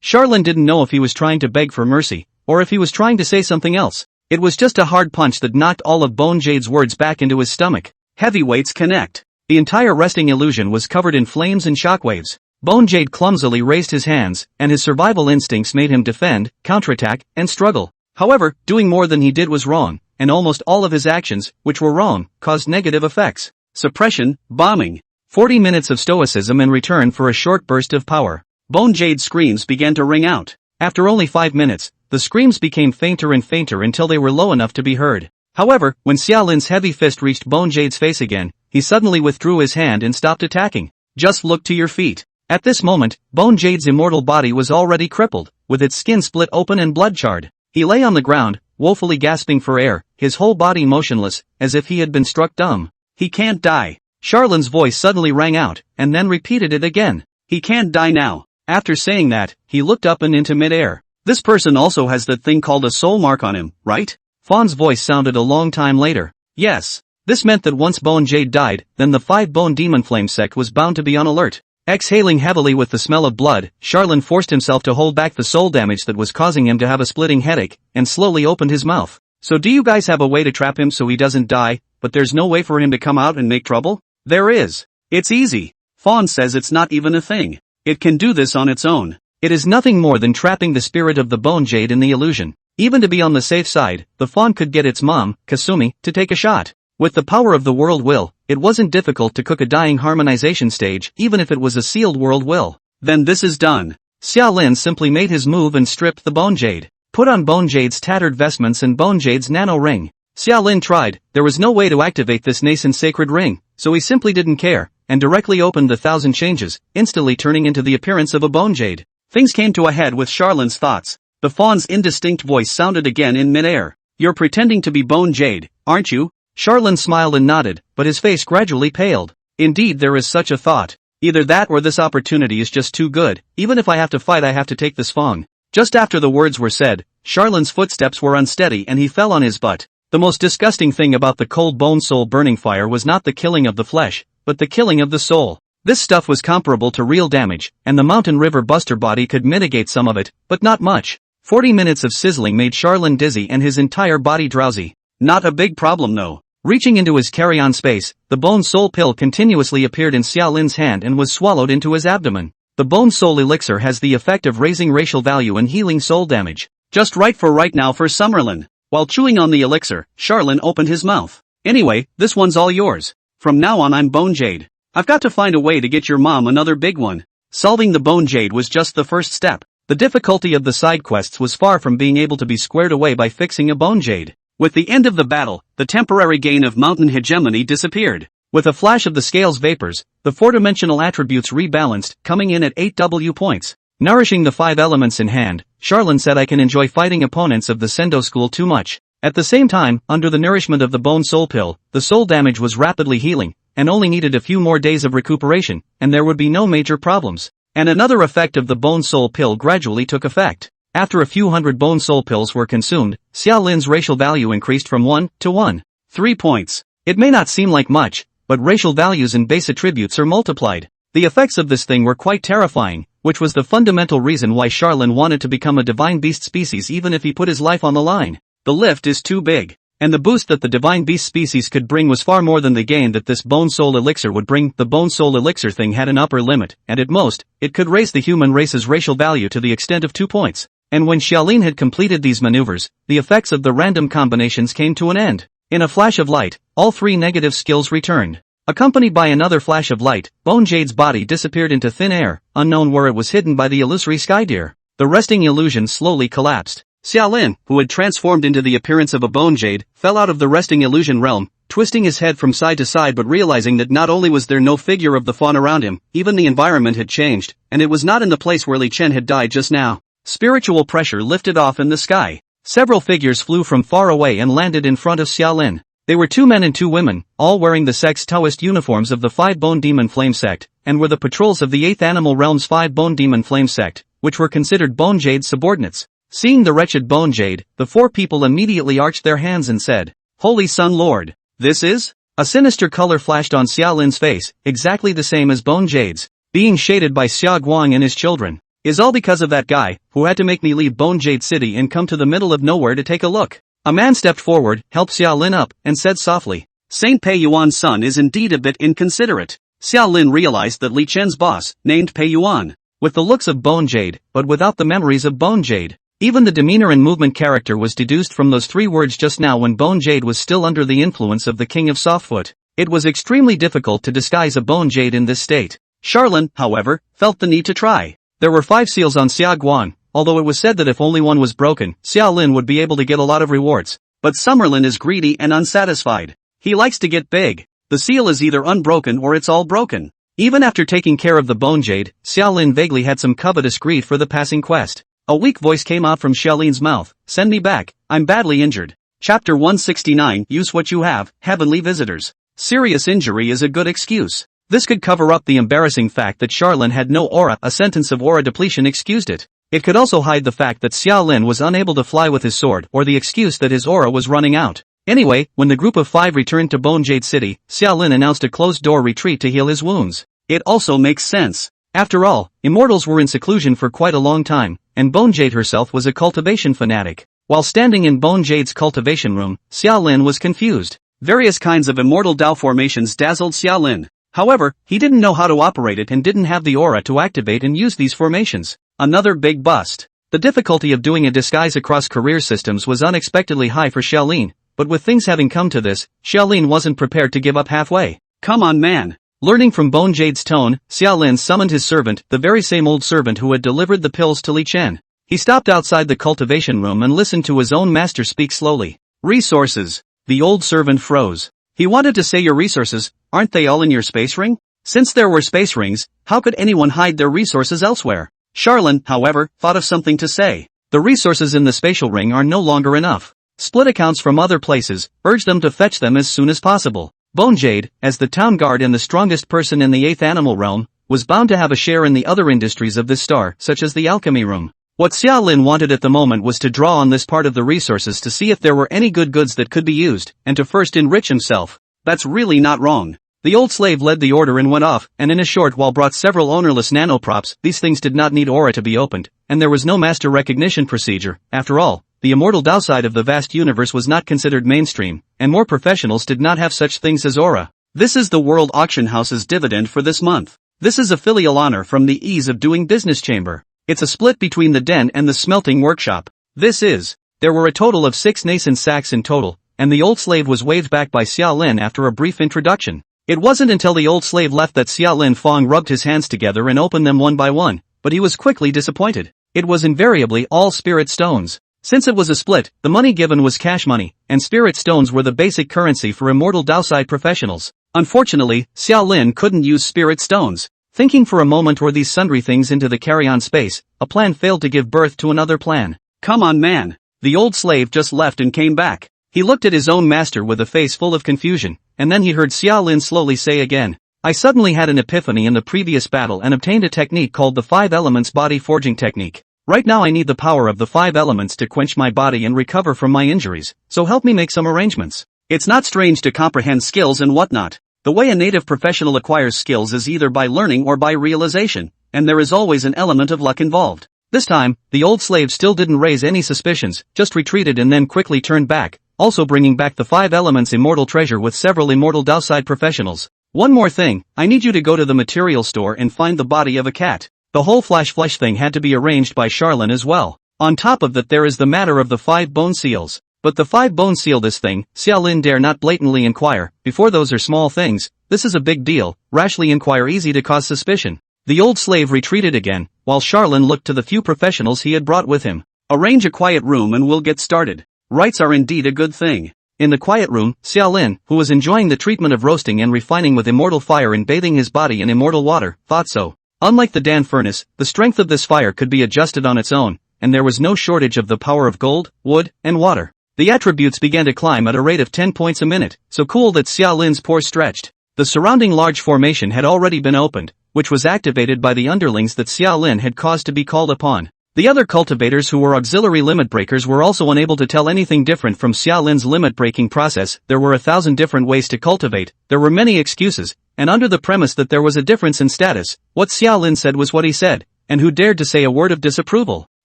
Charlin didn't know if he was trying to beg for mercy, or if he was trying to say something else. It was just a hard punch that knocked all of Bone Jade's words back into his stomach. Heavyweights connect. The entire resting illusion was covered in flames and shockwaves. Bone Jade clumsily raised his hands, and his survival instincts made him defend, counterattack, and struggle. However, doing more than he did was wrong, and almost all of his actions, which were wrong, caused negative effects. Suppression, bombing. 40 minutes of stoicism in return for a short burst of power. Bone Jade's screams began to ring out. After only 5 minutes, the screams became fainter and fainter until they were low enough to be heard. However, when Xia Lin's heavy fist reached Bone Jade's face again, he suddenly withdrew his hand and stopped attacking. Just look to your feet. At this moment, Bone Jade's immortal body was already crippled, with its skin split open and blood charred. He lay on the ground, woefully gasping for air, his whole body motionless, as if he had been struck dumb. He can't die. Charlin's voice suddenly rang out, and then repeated it again. He can't die now. After saying that, he looked up and into mid-air. This person also has that thing called a soul mark on him, right? Fawn's voice sounded a long time later. Yes. This meant that once Bone Jade died, then the 5-Bone Demon Flame sect was bound to be on alert. Exhaling heavily with the smell of blood, Charlin forced himself to hold back the soul damage that was causing him to have a splitting headache, and slowly opened his mouth. So do you guys have a way to trap him so he doesn't die, but there's no way for him to come out and make trouble? There is. It's easy. Fawn says it's not even a thing. It can do this on its own. It is nothing more than trapping the spirit of the Bone Jade in the illusion. Even to be on the safe side, the Fawn could get its mom, Kasumi, to take a shot. With the power of the world will, it wasn't difficult to cook a dying harmonization stage even if it was a sealed world will. Then this is done. Xia Lin simply made his move and stripped the Bone Jade, put on Bone Jade's tattered vestments and Bone Jade's nano ring. Xia Lin tried, there was no way to activate this nascent sacred ring, so he simply didn't care, and directly opened the 1,000 changes, instantly turning into the appearance of a Bone Jade. Things came to a head with Charlin's thoughts. The fawn's indistinct voice sounded again in midair. You're pretending to be Bone Jade, aren't you? Charlin smiled and nodded, but his face gradually paled. Indeed, there is such a thought. Either that or this opportunity is just too good. Even if I have to fight, I have to take this fawn. Just after the words were said, Charlin's footsteps were unsteady and he fell on his butt. The most disgusting thing about the cold bone soul burning fire was not the killing of the flesh, but the killing of the soul. This stuff was comparable to real damage, and the Mountain River Buster body could mitigate some of it, but not much. 40 minutes of sizzling made Charlin dizzy and his entire body drowsy. Not a big problem though. Reaching into his carry-on space, the Bone Soul pill continuously appeared in Xia Lin's hand and was swallowed into his abdomen. The Bone Soul elixir has the effect of raising racial value and healing soul damage. Just right now for Summerlin. While chewing on the elixir, Charlin opened his mouth. Anyway, this one's all yours. From now on I'm Bone Jade. I've got to find a way to get your mom another big one. Solving the Bone Jade was just the first step. The difficulty of the side quests was far from being able to be squared away by fixing a Bone Jade. With the end of the battle, the temporary gain of mountain hegemony disappeared. With a flash of the scale's vapors, the four-dimensional attributes rebalanced, coming in at 8W points. Nourishing the 5 elements in hand, Charlin said I can enjoy fighting opponents of the Sendo school too much. At the same time, under the nourishment of the Bone Soul pill, the soul damage was rapidly healing, and only needed a few more days of recuperation, and there would be no major problems. And another effect of the Bone Soul pill gradually took effect. After a few hundred Bone Soul pills were consumed, Xia Lin's racial value increased from 1 to 1.3 points. It may not seem like much, but racial values and base attributes are multiplied. The effects of this thing were quite terrifying, which was the fundamental reason why Charlin wanted to become a divine beast species even if he put his life on the line. The lift is too big, and the boost that the divine beast species could bring was far more than the gain that this Bone Soul elixir would bring. The Bone Soul elixir thing had an upper limit, and at most, it could raise the human race's racial value to the extent of 2 points. And when Xiaolin had completed these maneuvers, the effects of the random combinations came to an end. In a flash of light, all 3 negative skills returned. Accompanied by another flash of light, Bone Jade's body disappeared into thin air, unknown where it was hidden by the illusory sky deer. The resting illusion slowly collapsed. Xiaolin, who had transformed into the appearance of a Bone Jade, fell out of the resting illusion realm, twisting his head from side to side but realizing that not only was there no figure of the fawn around him, even the environment had changed, and it was not in the place where Li Chen had died just now. Spiritual pressure lifted off in the sky. Several figures flew from far away and landed in front of Xiaolin. They were 2 men and 2 women, all wearing the sect's Taoist uniforms of the 5 Bone Demon Flame sect, and were the patrols of the 8th Animal Realm's 5 Bone Demon Flame sect, which were considered Bone Jade's subordinates. Seeing the wretched Bone Jade, the 4 people immediately arched their hands and said, "Holy Sun Lord, this is?" A sinister color flashed on Xiaolin's face, exactly the same as Bone Jade's, being shaded by Xia Guang and his children. Is all because of that guy, who had to make me leave Bone Jade City and come to the middle of nowhere to take a look. A man stepped forward, helped Xiaolin up, and said softly, "Saint Pei Yuan's son is indeed a bit inconsiderate." Xiaolin realized that Li Chen's boss, named Pei Yuan, with the looks of Bone Jade, but without the memories of Bone Jade. Even the demeanor and movement character was deduced from those 3 words just now when Bone Jade was still under the influence of the King of Softfoot. It was extremely difficult to disguise a Bone Jade in this state. Charlin, however, felt the need to try. There were 5 seals on Xia Guan, although it was said that if only one was broken, Xiaolin would be able to get a lot of rewards. But Summerlin is greedy and unsatisfied. He likes to get big. The seal is either unbroken or it's all broken. Even after taking care of the Bone Jade, Xiaolin vaguely had some covetous greed for the passing quest. A weak voice came out from Xiaolin's mouth, "Send me back, I'm badly injured." Chapter 169, Use what you have, Heavenly Visitors. Serious injury is a good excuse. This could cover up the embarrassing fact that Charlin had no aura. A sentence of aura depletion excused it. It could also hide the fact that Xiaolin was unable to fly with his sword or the excuse that his aura was running out. Anyway, when the group of 5 returned to Bone Jade City, Xiaolin announced a closed-door retreat to heal his wounds. It also makes sense. After all, immortals were in seclusion for quite a long time, and Bone Jade herself was a cultivation fanatic. While standing in Bone Jade's cultivation room, Xiaolin was confused. Various kinds of immortal Dao formations dazzled Xiaolin. However, he didn't know how to operate it and didn't have the aura to activate and use these formations. Another big bust. The difficulty of doing a disguise across career systems was unexpectedly high for Xiaolin, but with things having come to this, Xiaolin wasn't prepared to give up halfway. "Come on man. Learning from Bone Jade's tone, Xiaolin summoned his servant, the very same old servant who had delivered the pills to Li Chen. He stopped outside the cultivation room and listened to his own master speak slowly. Resources. The old servant froze. He wanted to say your resources, aren't they all in your space ring? Since there were space rings, how could anyone hide their resources elsewhere? Charlene, however, thought of something to say. The resources in the spatial ring are no longer enough. Split accounts from other places, urge them to fetch them as soon as possible. Bone Jade, as the town guard and the strongest person in the 8th animal realm, was bound to have a share in the other industries of this star, such as the alchemy room. What Xiaolin wanted at the moment was to draw on this part of the resources to see if there were any good goods that could be used, and to first enrich himself. That's really not wrong. The old slave led the order and went off, and in a short while brought several ownerless nanoprops. These things did not need aura to be opened, and there was no master recognition procedure. After all, the immortal Dao side of the vast universe was not considered mainstream, and more professionals did not have such things as aura. This is the World Auction House's dividend for this month. This is a filial honor from the Ease of Doing Business chamber. It's a split between the den and the smelting workshop. There were a total of 6 nascent sacks in total, and the old slave was waved back by Xiaolin after a brief introduction. It wasn't until the old slave left that Xiaolin Fong rubbed his hands together and opened them one by one, but he was quickly disappointed. It was invariably all spirit stones. Since it was a split, the money given was cash money, and spirit stones were the basic currency for immortal Daoside professionals. Unfortunately, Xiaolin couldn't use spirit stones. Thinking for a moment were these sundry things into the carry-on space, a plan failed to give birth to another plan. Come on man. The old slave just left and came back. He looked at his own master with a face full of confusion, and then he heard Xiaolin slowly say again, I suddenly had an epiphany in the previous battle and obtained a technique called the 5 elements body forging technique. Right now I need the power of the 5 elements to quench my body and recover from my injuries, so help me make some arrangements. It's not strange to comprehend skills and whatnot. The way a native professional acquires skills is either by learning or by realization, and there is always an element of luck involved. This time, the old slave still didn't raise any suspicions, just retreated and then quickly turned back, also bringing back the 5 elements immortal treasure with several immortal Daoside professionals. One more thing, I need you to go to the material store and find the body of a cat. The whole flesh thing had to be arranged by Charlene as well. On top of that there is the matter of the 5 bone seals. But the 5 bone seal this thing, Xiaolin dare not blatantly inquire, before those are small things, this is a big deal, rashly inquire easy to cause suspicion. The old slave retreated again, while Charlene looked to the few professionals he had brought with him. Arrange a quiet room and we'll get started. Rights are indeed a good thing. In the quiet room, Xiaolin, who was enjoying the treatment of roasting and refining with immortal fire and bathing his body in immortal water, thought so. Unlike the Dan furnace, the strength of this fire could be adjusted on its own, and there was no shortage of the power of gold, wood, and water. The attributes began to climb at a rate of 10 points a minute, so cool that Xiaolin's pores stretched. The surrounding large formation had already been opened, which was activated by the underlings that Xiaolin had caused to be called upon. The other cultivators who were auxiliary limit breakers were also unable to tell anything different from Xiaolin's limit breaking process. There were 1,000 different ways to cultivate, there were many excuses, and under the premise that there was a difference in status, what Xiaolin said was what he said, and who dared to say a word of disapproval?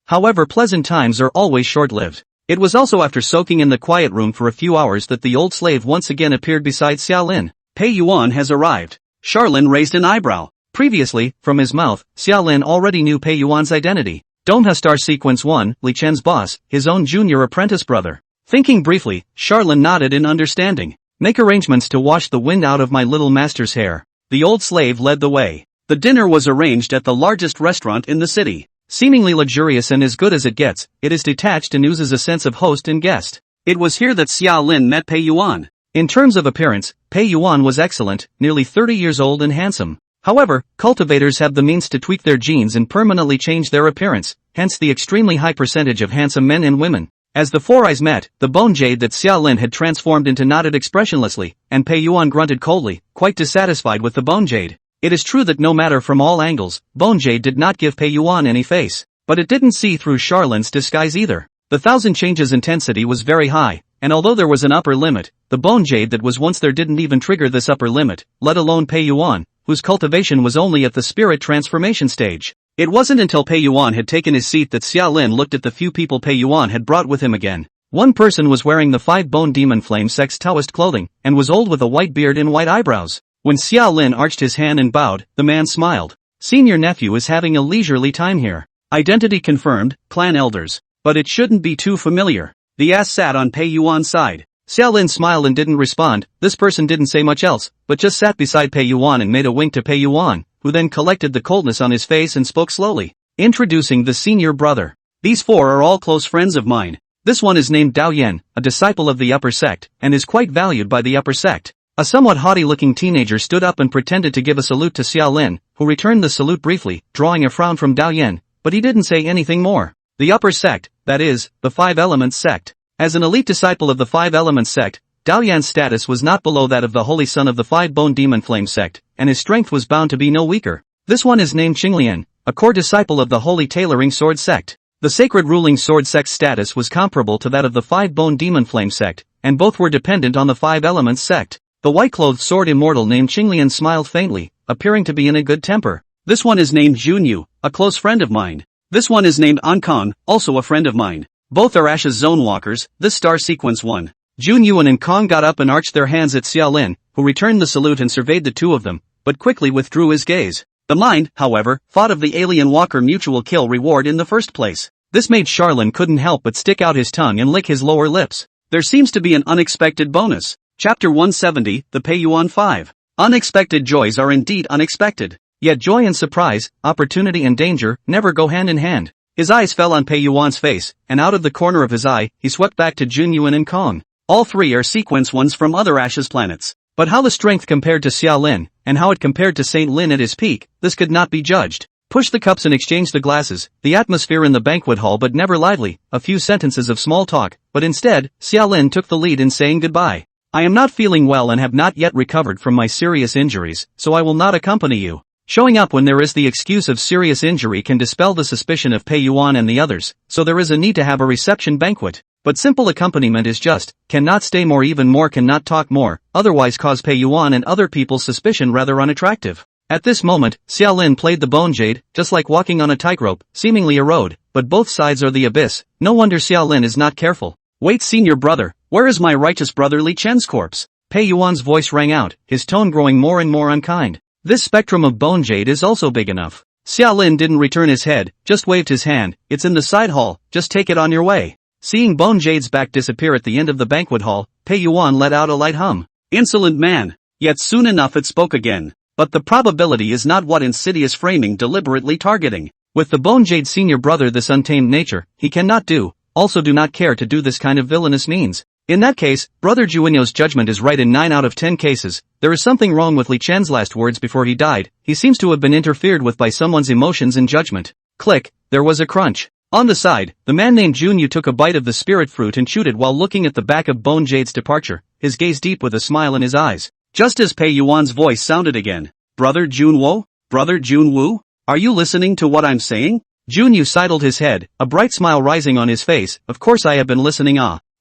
However, pleasant times are always short-lived. It was also after soaking in the quiet room for a few hours that the old slave once again appeared beside Xiaolin. Pei Yuan has arrived. Charlene raised an eyebrow. Previously, from his mouth, Xiaolin already knew Pei Yuan's identity. Donha Star Sequence 1, Li Chen's boss, his own junior apprentice brother. Thinking briefly, Charlene nodded in understanding. Make arrangements to wash the wind out of my little master's hair. The old slave led the way. The dinner was arranged at the largest restaurant in the city. Seemingly luxurious and as good as it gets, it is detached and oozes a sense of host and guest. It was here that Xiaolin met Pei Yuan. In terms of appearance, Pei Yuan was excellent, nearly 30 years old and handsome. However, cultivators have the means to tweak their genes and permanently change their appearance, hence the extremely high percentage of handsome men and women. As the four eyes met, the bone jade that Xiaolin had transformed into nodded expressionlessly, and Pei Yuan grunted coldly, quite dissatisfied with the bone jade. It is true that no matter from all angles, Bone Jade did not give Pei Yuan any face, but it didn't see through Charlene's disguise either. The 1,000 changes intensity was very high, and although there was an upper limit, the Bone Jade that was once there didn't even trigger this upper limit, let alone Pei Yuan, whose cultivation was only at the spirit transformation stage. It wasn't until Pei Yuan had taken his seat that Xiaolin looked at the few people Pei Yuan had brought with him again. One person was wearing the 5-bone demon flame sex Taoist clothing, and was old with a white beard and white eyebrows. When Xiaolin arched his hand and bowed, the man smiled. Senior nephew is having a leisurely time here. Identity confirmed, clan elders. But it shouldn't be too familiar. The ass sat on Pei Yuan's side. Xiaolin smiled and didn't respond. This person didn't say much else, but just sat beside Pei Yuan and made a wink to Pei Yuan, who then collected the coldness on his face and spoke slowly. Introducing the senior brother. These four are all close friends of mine. This one is named Dao Yan, a disciple of the upper sect, and is quite valued by the upper sect. A somewhat haughty-looking teenager stood up and pretended to give a salute to Xiaolin, who returned the salute briefly, drawing a frown from Dao Yan, but he didn't say anything more. The upper sect, that is, the Five Elements sect. As an elite disciple of the Five Elements sect, Dao Yan's status was not below that of the holy son of the Five-Bone Demon Flame sect, and his strength was bound to be no weaker. This one is named Qinglian, a core disciple of the Holy Tailoring Sword sect. The sacred ruling sword sect's status was comparable to that of the Five-Bone Demon Flame sect, and both were dependent on the Five Elements sect. The white-clothed sword immortal named Qinglian smiled faintly, appearing to be in a good temper. This one is named Junyu, a close friend of mine. This one is named Ankang, also a friend of mine. Both are Ashes Zone Walkers, this star sequence 1. Junyu and Ankang got up and arched their hands at Xiaolin, who returned the salute and surveyed the two of them, but quickly withdrew his gaze. The mind, however, thought of the alien walker mutual kill reward in the first place. This made Charlin couldn't help but stick out his tongue and lick his lower lips. There seems to be an unexpected bonus. Chapter 170, The Pei Yuan 5. Unexpected joys are indeed unexpected. Yet joy and surprise, opportunity and danger, never go hand in hand. His eyes fell on Pei Yuan's face, and out of the corner of his eye, he swept back to Junyu and Kong. All three are sequence ones from other Ashes planets. But how the strength compared to Xiaolin, and how it compared to Saint Lin at his peak, this could not be judged. Push the cups and exchange the glasses, the atmosphere in the banquet hall but never lively, a few sentences of small talk, but instead, Xiaolin took the lead in saying goodbye. I am not feeling well and have not yet recovered from my serious injuries, so I will not accompany you. Showing up when there is the excuse of serious injury can dispel the suspicion of Pei Yuan and the others, so there is a need to have a reception banquet. But simple accompaniment is just, cannot stay more even more cannot talk more, otherwise cause Pei Yuan and other people's suspicion rather unattractive. At this moment, Xiaolin played the bone jade, just like walking on a tightrope, seemingly a road, but both sides are the abyss. No wonder Xiaolin is not careful. Wait, senior brother, where is my righteous brother Li Chen's corpse? Pei Yuan's voice rang out, his tone growing more and more unkind. This spectrum of bone jade is also big enough. Xiaolin didn't return his head, just waved his hand. It's in the side hall, just take it on your way. Seeing Bone Jade's back disappear at the end of the banquet hall, Pei Yuan let out a light hum. Insolent man. Yet soon enough it spoke again. But the probability is not what insidious framing deliberately targeting. With the Bone Jade senior brother this untamed nature, he cannot do, also do not care to do this kind of villainous means. In that case, Brother Juinyo's judgment is right in 9 out of 10 cases. There is something wrong with Li Chen's last words before he died. He seems to have been interfered with by someone's emotions and judgment. Click, there was a crunch. On the side, the man named Junyu took a bite of the spirit fruit and chewed it while looking at the back of Bone Jade's departure, his gaze deep with a smile in his eyes. Just as Pei Yuan's voice sounded again. Brother Junwo? Brother Junwu? Are you listening to what I'm saying? Junyu sidled his head, a bright smile rising on his face. Of course I have been listening.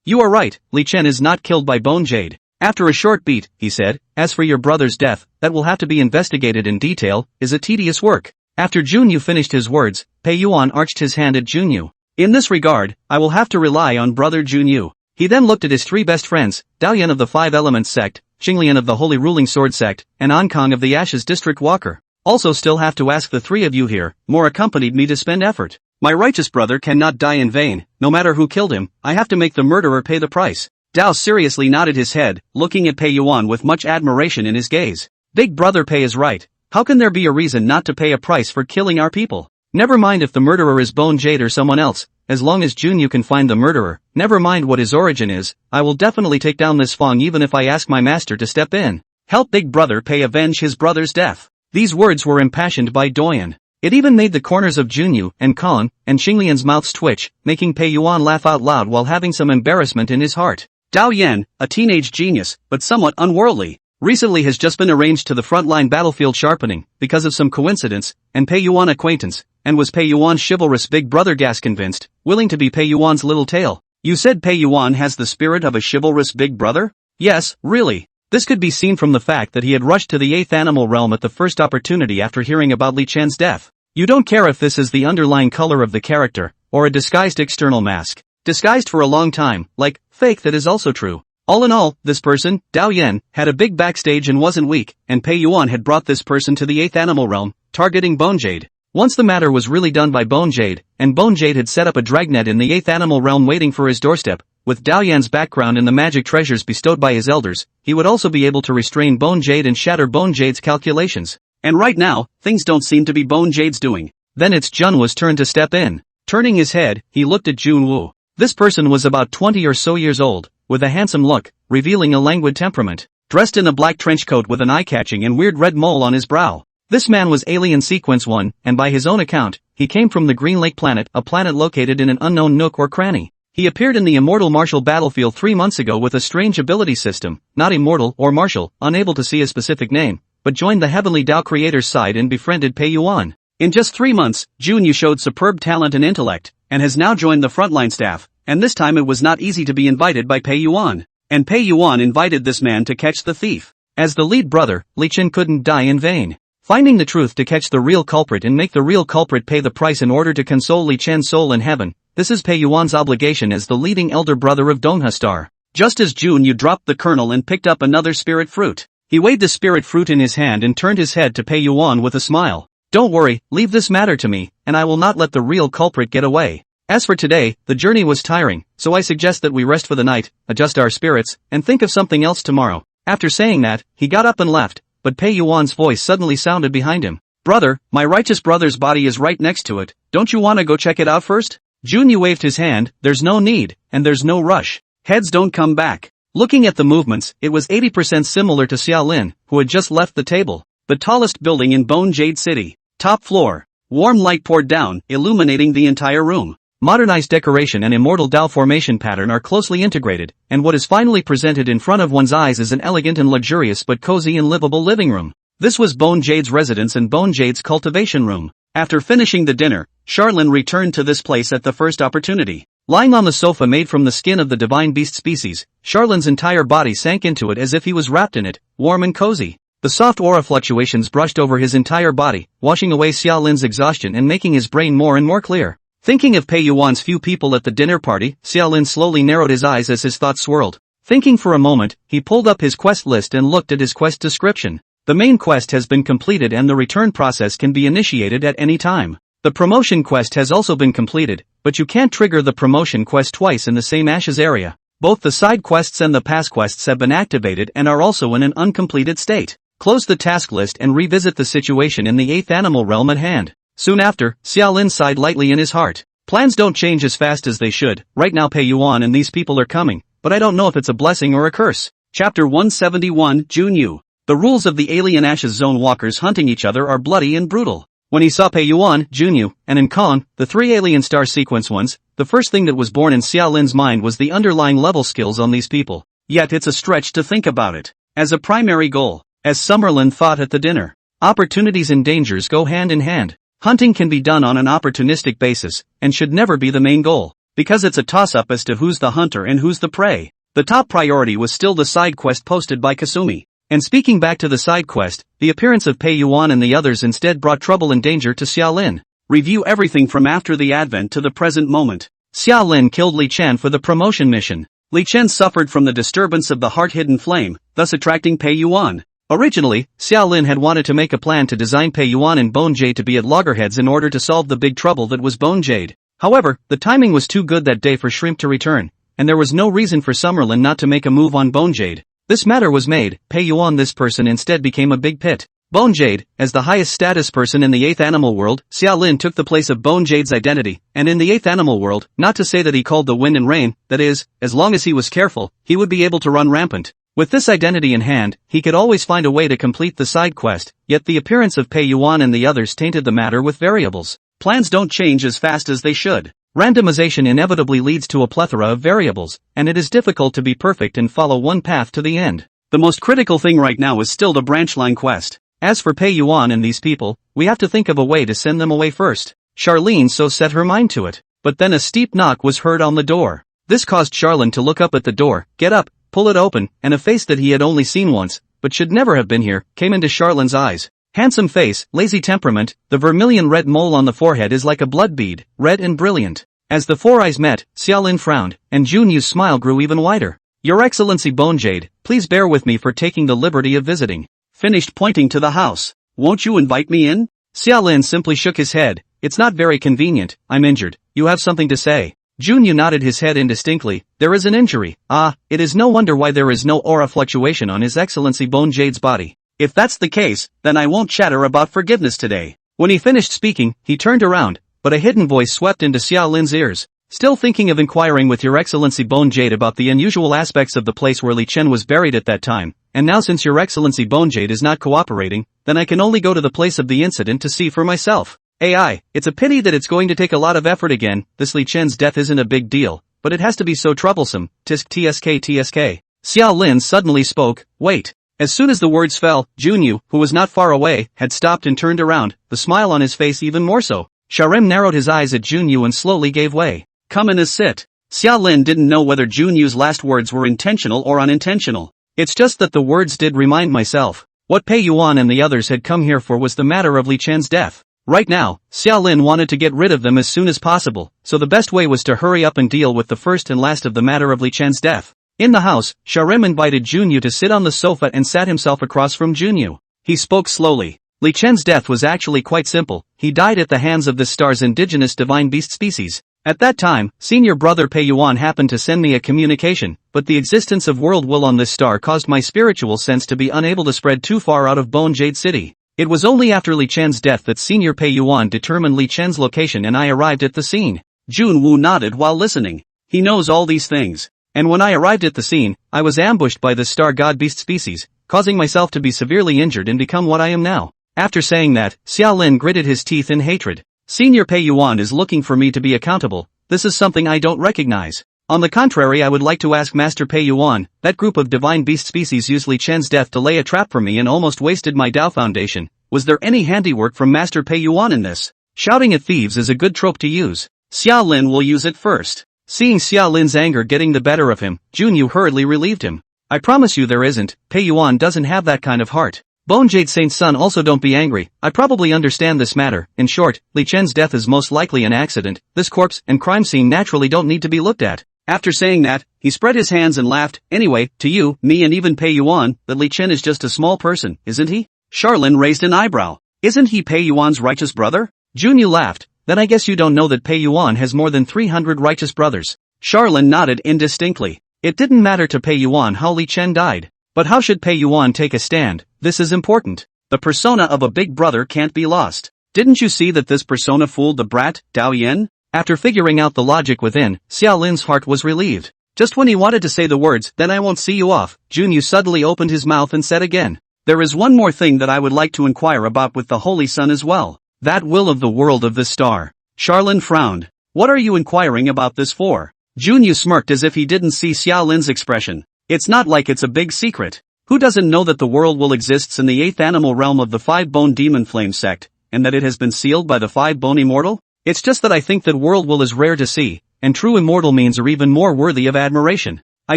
You are right, Li Chen is not killed by Bone Jade. After a short beat, he said, as for your brother's death, that will have to be investigated in detail, is a tedious work. After Junyu finished his words, Pei Yuan arched his hand at Junyu. In this regard, I will have to rely on Brother Junyu. He then looked at his three best friends, Daoyan of the Five Elements sect, Qinglian of the Holy Ruling Sword sect, and Ankang of the Ashes District Walker. Also still have to ask the three of you here, more accompanied me to spend effort. My righteous brother cannot die in vain, no matter who killed him, I have to make the murderer pay the price. Dao seriously nodded his head, looking at Pei Yuan with much admiration in his gaze. Big brother Pei is right. How can there be a reason not to pay a price for killing our people? Never mind if the murderer is Bone Jade or someone else, as long as Junyu can find the murderer, never mind what his origin is, I will definitely take down this Fong even if I ask my master to step in. Help big brother Pei avenge his brother's death. These words were impassioned by Doyan. It even made the corners of Junyu and Kong and Qinglian's mouths twitch, making Pei Yuan laugh out loud while having some embarrassment in his heart. Dao Yan, a teenage genius, but somewhat unworldly, recently has just been arranged to the frontline battlefield sharpening, because of some coincidence, and Pei Yuan acquaintance, and was Pei Yuan's chivalrous big brother gas convinced, willing to be Pei Yuan's little tail. You said Pei Yuan has the spirit of a chivalrous big brother? Yes, really. This could be seen from the fact that he had rushed to the 8th animal realm at the first opportunity after hearing about Li Chen's death. You don't care if this is the underlying color of the character, or a disguised external mask. Disguised for a long time, like, fake that is also true. All in all, this person, Dao Yan, had a big backstage and wasn't weak, and Pei Yuan had brought this person to the 8th animal realm, targeting Bone Jade. Once the matter was really done by Bone Jade, and Bone Jade had set up a dragnet in the 8th animal realm waiting for his doorstep, with Daoyan's background in the magic treasures bestowed by his elders, he would also be able to restrain Bone Jade and shatter Bone Jade's calculations. And right now, things don't seem to be Bone Jade's doing. Then it's Junwoo's turn to step in. Turning his head, he looked at Junwoo. This person was about 20 or so years old, with a handsome look, revealing a languid temperament, dressed in a black trench coat with an eye-catching and weird red mole on his brow. This man was Alien Sequence 1, and by his own account, he came from the Green Lake planet, a planet located in an unknown nook or cranny. He appeared in the immortal martial battlefield 3 months ago with a strange ability system, not immortal or martial, unable to see a specific name, but joined the Heavenly Dao creator's side and befriended Pei Yuan. In just 3 months, Junyu showed superb talent and intellect, and has now joined the frontline staff, and this time it was not easy to be invited by Pei Yuan. And Pei Yuan invited this man to catch the thief. As the lead brother, Li Chen couldn't die in vain. Finding the truth to catch the real culprit and make the real culprit pay the price in order to console Li Chen's soul in heaven, this is Pei Yuan's obligation as the leading elder brother of Dongha Star. Just as Junyu dropped the kernel and picked up another spirit fruit, he weighed the spirit fruit in his hand and turned his head to Pei Yuan with a smile. Don't worry, leave this matter to me, and I will not let the real culprit get away. As for today, the journey was tiring, so I suggest that we rest for the night, adjust our spirits, and think of something else tomorrow. After saying that, he got up and left, but Pei Yuan's voice suddenly sounded behind him. Brother, my righteous brother's body is right next to it, don't you wanna go check it out first? Junyu waved his hand, there's no need, and there's no rush. Heads don't come back. Looking at the movements, it was 80% similar to Xiaolin, who had just left the table. The tallest building in Bone Jade City. Top floor. Warm light poured down, illuminating the entire room. Modernized decoration and immortal Dao formation pattern are closely integrated, and what is finally presented in front of one's eyes is an elegant and luxurious but cozy and livable living room. This was Bone Jade's residence and Bone Jade's cultivation room. After finishing the dinner, Charlene returned to this place at the first opportunity. Lying on the sofa made from the skin of the divine beast species, Charlene's entire body sank into it as if he was wrapped in it, warm and cozy. The soft aura fluctuations brushed over his entire body, washing away Xiaolin's exhaustion and making his brain more and more clear. Thinking of Pei Yuan's few people at the dinner party, Xiaolin slowly narrowed his eyes as his thoughts swirled. Thinking for a moment, he pulled up his quest list and looked at his quest description. The main quest has been completed and the return process can be initiated at any time. The promotion quest has also been completed, but you can't trigger the promotion quest twice in the same Ashes area. Both the side quests and the past quests have been activated and are also in an uncompleted state. Close the task list and revisit the situation in the 8th animal realm at hand. Soon after, Xiaolin sighed lightly in his heart. Plans don't change as fast as they should. Right now Pei Yuan and these people are coming, but I don't know if it's a blessing or a curse. Chapter 171, Junyu. The rules of the alien Ashes Zone walkers hunting each other are bloody and brutal. When he saw Pei Yuan, Junyu, and Nkon, the 3 alien star sequence ones, the first thing that was born in Xiaolin's mind was the underlying level skills on these people. Yet it's a stretch to think about it as a primary goal. As Summerlin thought at the dinner, opportunities and dangers go hand in hand. Hunting can be done on an opportunistic basis, and should never be the main goal, because it's a toss-up as to who's the hunter and who's the prey. The top priority was still the side quest posted by Kasumi. And speaking back to the side quest, the appearance of Pei Yuan and the others instead brought trouble and danger to Xiaolin. Review everything from after the advent to the present moment. Xiaolin killed Li Chen for the promotion mission. Li Chen suffered from the disturbance of the heart-hidden flame, thus attracting Pei Yuan. Originally, Xiaolin had wanted to make a plan to design Pei Yuan and Bone Jade to be at loggerheads in order to solve the big trouble that was Bone Jade. However, the timing was too good that day for Shrimp to return, and there was no reason for Summerlin not to make a move on Bone Jade. This matter was made. Pei Yuan, this person, instead became a big pit. Bone Jade, as the highest status person in the 8th animal world, Xiaolin took the place of Bone Jade's identity, and in the 8th animal world, not to say that he called the wind and rain, that is, as long as he was careful, he would be able to run rampant. With this identity in hand, he could always find a way to complete the side quest, yet the appearance of Pei Yuan and the others tainted the matter with variables. Plans don't change as fast as they should. Randomization inevitably leads to a plethora of variables, and it is difficult to be perfect and follow one path to the end. The most critical thing right now is still the branchline quest. As for Pei Yuan and these people, we have to think of a way to send them away first. Charlene so set her mind to it. But then a steep knock was heard on the door. This caused Charlene to look up at the door, get up, pull it open, and a face that he had only seen once, but should never have been here, came into Charlene's eyes. Handsome face, lazy temperament, the vermilion red mole on the forehead is like a blood bead, red and brilliant. As the four eyes met, Xiaolin frowned, and Junyu's smile grew even wider. Your Excellency Bone Jade, please bear with me for taking the liberty of visiting. Finished pointing to the house. Won't you invite me in? Xiaolin simply shook his head. It's not very convenient, I'm injured. You have something to say. Junyu nodded his head indistinctly. There is an injury. Ah, it is no wonder why there is no aura fluctuation on His Excellency Bone Jade's body. If that's the case, then I won't chatter about forgiveness today. When he finished speaking, he turned around, but a hidden voice swept into Xiao Lin's ears. Still thinking of inquiring with Your Excellency Bone Jade about the unusual aspects of the place where Li Chen was buried at that time, and now since Your Excellency Bone Jade is not cooperating, then I can only go to the place of the incident to see for myself. AI, it's a pity that it's going to take a lot of effort again. This Li Chen's death isn't a big deal, but it has to be so troublesome. Tisk tsk. Xiao Lin suddenly spoke. Wait. As soon as the words fell, Junyu, who was not far away, had stopped and turned around, the smile on his face even more so. Sharem narrowed his eyes at Junyu and slowly gave way. Come in and sit. Xiao Lin didn't know whether Junyu's last words were intentional or unintentional. It's just that the words did remind myself. What Pei Yuan and the others had come here for was the matter of Li Chen's death. Right now, Xiao Lin wanted to get rid of them as soon as possible, so the best way was to hurry up and deal with the first and last of the matter of Li Chen's death. In the house, Sharem invited Junyu to sit on the sofa and sat himself across from Junyu. He spoke slowly. Li Chen's death was actually quite simple. He died at the hands of this star's indigenous divine beast species. At that time, senior brother Pei Yuan happened to send me a communication, but the existence of world will on this star caused my spiritual sense to be unable to spread too far out of Bone Jade City. It was only after Li Chen's death that senior Pei Yuan determined Li Chen's location and I arrived at the scene. Jun Wu nodded while listening. He knows all these things. And when I arrived at the scene, I was ambushed by this star god beast species, causing myself to be severely injured and become what I am now. After saying that, Xiao Lin gritted his teeth in hatred. Senior Pei Yuan is looking for me to be accountable. This is something I don't recognize. On the contrary, I would like to ask Master Pei Yuan, that group of divine beast species used Li Chen's death to lay a trap for me and almost wasted my Dao Foundation. Was there any handiwork from Master Pei Yuan in this? Shouting at thieves is a good trope to use. Xiao Lin will use it first. Seeing Xiao Lin's anger getting the better of him, Junyu hurriedly relieved him. I promise you there isn't. Pei Yuan doesn't have that kind of heart. Bone Jade Saint's son, also don't be angry. I probably understand this matter. In short, Li Chen's death is most likely an accident. This corpse and crime scene naturally don't need to be looked at. After saying that, he spread his hands and laughed. Anyway, to you, me and even Pei Yuan, that Li Chen is just a small person, isn't he? Charlin raised an eyebrow. Isn't he Pei Yuan's righteous brother? Junyu laughed. Then I guess you don't know that Pei Yuan has more than 300 righteous brothers. Charlin nodded indistinctly. It didn't matter to Pei Yuan how Li Chen died. But how should Pei Yuan take a stand? This is important. The persona of a big brother can't be lost. Didn't you see that this persona fooled the brat, Dao Yen? After figuring out the logic within, Xiao Lin's heart was relieved. Just when he wanted to say the words, then I won't see you off, Junyu suddenly opened his mouth and said again. There is one more thing that I would like to inquire about with the Holy Sun as well. That will of the world of this star. Charlin frowned. What are you inquiring about this for? Junyu smirked as if he didn't see Xiao Lin's expression. It's not like it's a big secret. Who doesn't know that the world will exists in the 8th animal realm of the 5-bone demon flame sect, and that it has been sealed by the 5-bone immortal? It's just that I think that world will is rare to see, and true immortal means are even more worthy of admiration. I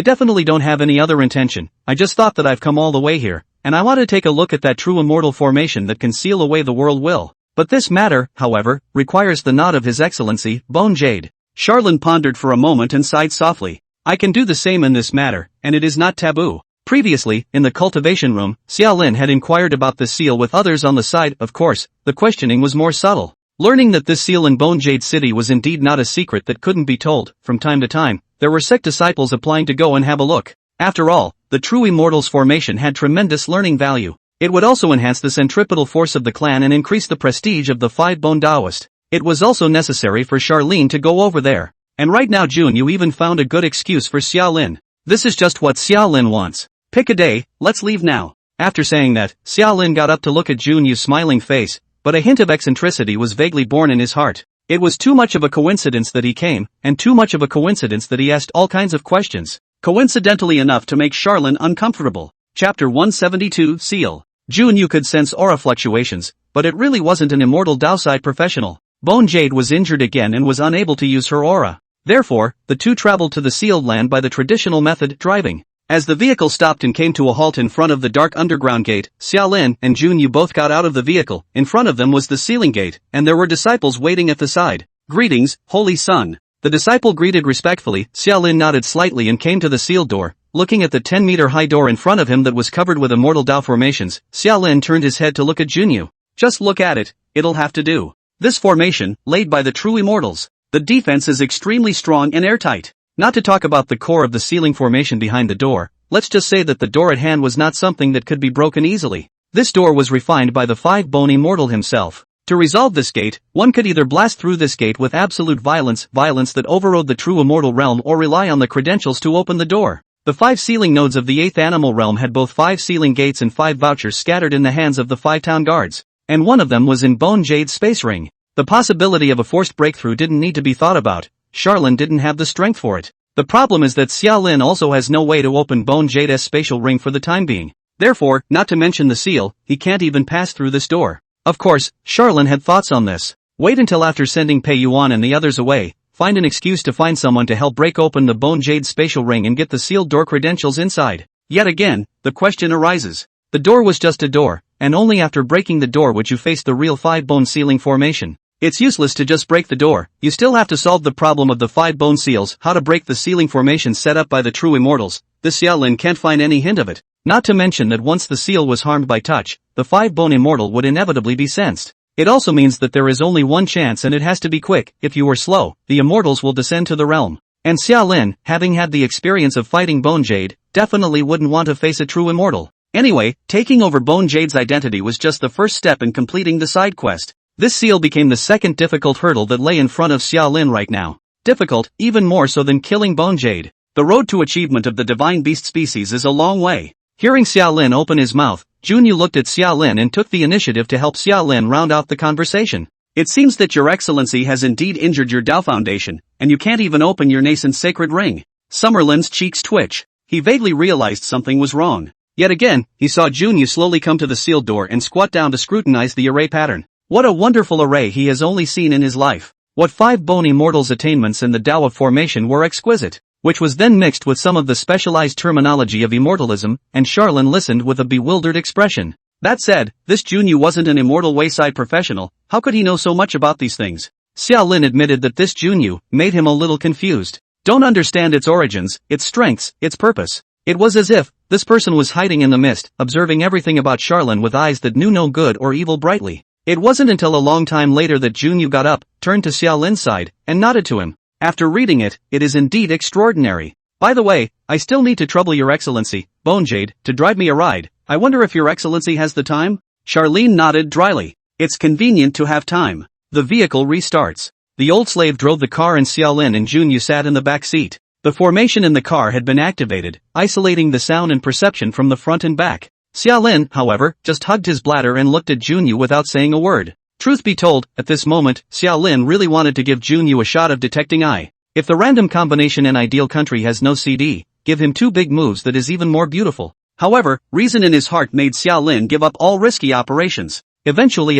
definitely don't have any other intention. I just thought that I've come all the way here, and I want to take a look at that true immortal formation that can seal away the world will. But this matter, however, requires the nod of His Excellency, Bone Jade. Charlin pondered for a moment and sighed softly. I can do the same in this matter, and it is not taboo. Previously, in the cultivation room, Xiao Lin had inquired about the seal with others on the side. Of course, the questioning was more subtle. Learning that this seal in Bone Jade City was indeed not a secret that couldn't be told, from time to time, there were sect disciples applying to go and have a look. After all, the true immortal's formation had tremendous learning value. It would also enhance the centripetal force of the clan and increase the prestige of the 5-bone Taoist. It was also necessary for Charlene to go over there. And right now Junyu even found a good excuse for Xiao Lin. This is just what Xiao Lin wants. Pick a day, let's leave now. After saying that, Xiao Lin got up to look at Junyu's smiling face, but a hint of eccentricity was vaguely born in his heart. It was too much of a coincidence that he came, and too much of a coincidence that he asked all kinds of questions. Coincidentally enough to make Charlin uncomfortable. Chapter 172 Seal. Junyu could sense aura fluctuations, but it really wasn't an immortal Daoside professional. Bone Jade was injured again and was unable to use her aura. Therefore, the two traveled to the sealed land by the traditional method, driving. As the vehicle stopped and came to a halt in front of the dark underground gate, Xiao Lin and Junyu both got out of the vehicle. In front of them was the sealing gate, and there were disciples waiting at the side. Greetings, Holy Sun. The disciple greeted respectfully. Xiao Lin nodded slightly and came to the sealed door. Looking at the 10-meter high door in front of him that was covered with immortal Dao formations, Xiao Lin turned his head to look at Junyu. Just look at it, it'll have to do. This formation, laid by the true immortals. The defense is extremely strong and airtight. Not to talk about the core of the ceiling formation behind the door, let's just say that the door at hand was not something that could be broken easily. This door was refined by the five-bone immortal himself. To resolve this gate, one could either blast through this gate with absolute violence that overrode the true immortal realm, or rely on the credentials to open the door. The 5 sealing nodes of the 8th animal realm had both 5 sealing gates and 5 vouchers scattered in the hands of the 5 town guards, and one of them was in Bone Jade's space ring. The possibility of a forced breakthrough didn't need to be thought about. Charlene didn't have the strength for it. The problem is that Xiaolin also has no way to open Bone Jade's spatial ring for the time being. Therefore, not to mention the seal, he can't even pass through this door. Of course, Charlene had thoughts on this. Wait until after sending Pei Yuan and the others away, find an excuse to find someone to help break open the Bone Jade spatial ring and get the sealed door credentials inside. Yet again, the question arises. The door was just a door, and only after breaking the door would you face the real 5-bone sealing formation. It's useless to just break the door, you still have to solve the problem of the 5-bone seals, how to break the sealing formation set up by the true immortals. This Xiaolin can't find any hint of it. Not to mention that once the seal was harmed by touch, the 5-bone immortal would inevitably be sensed. It also means that there is only one chance, and it has to be quick. If you are slow, the immortals will descend to the realm. And Xiaolin, having had the experience of fighting Bone Jade, definitely wouldn't want to face a true immortal. Anyway, taking over Bone Jade's identity was just the first step in completing the side quest. This seal became the second difficult hurdle that lay in front of Xiaolin right now. Difficult, even more so than killing Bone Jade. The road to achievement of the divine beast species is a long way. Hearing Xiaolin open his mouth, Junyu looked at Xiaolin and took the initiative to help Xiaolin round out the conversation. It seems that your excellency has indeed injured your Dao Foundation, and you can't even open your nascent sacred ring. Summerlin's cheeks twitch. He vaguely realized something was wrong. Yet again, he saw Junyu slowly come to the sealed door and squat down to scrutinize the array pattern. What a wonderful array he has only seen in his life. What 5-bone immortals' attainments in the Dao of formation were exquisite, which was then mixed with some of the specialized terminology of immortalism, and Charlene listened with a bewildered expression. That said, this Junyu wasn't an immortal wayside professional. How could he know so much about these things? Xiaolin admitted that this Junyu made him a little confused. Don't understand its origins, its strengths, its purpose. It was as if this person was hiding in the mist, observing everything about Charlene with eyes that knew no good or evil brightly. It wasn't until a long time later that Junyu got up, turned to Xiaolin's side, and nodded to him. After reading it, it is indeed extraordinary. By the way, I still need to trouble your excellency, Bone Jade, to drive me a ride. I wonder if your excellency has the time? Charlene nodded dryly. It's convenient to have time. The vehicle restarts. The old slave drove the car and Xiaolin and Junyu sat in the back seat. The formation in the car had been activated, isolating the sound and perception from the front and back. Xiaolin, however, just hugged his bladder and looked at Junyu without saying a word. Truth be told, at this moment, Xiaolin really wanted to give Junyu a shot of detecting eye. If the random combination in ideal country has no CD, give him 2 big moves that is even more beautiful. However, reason in his heart made Xiaolin give up all risky operations. Eventually,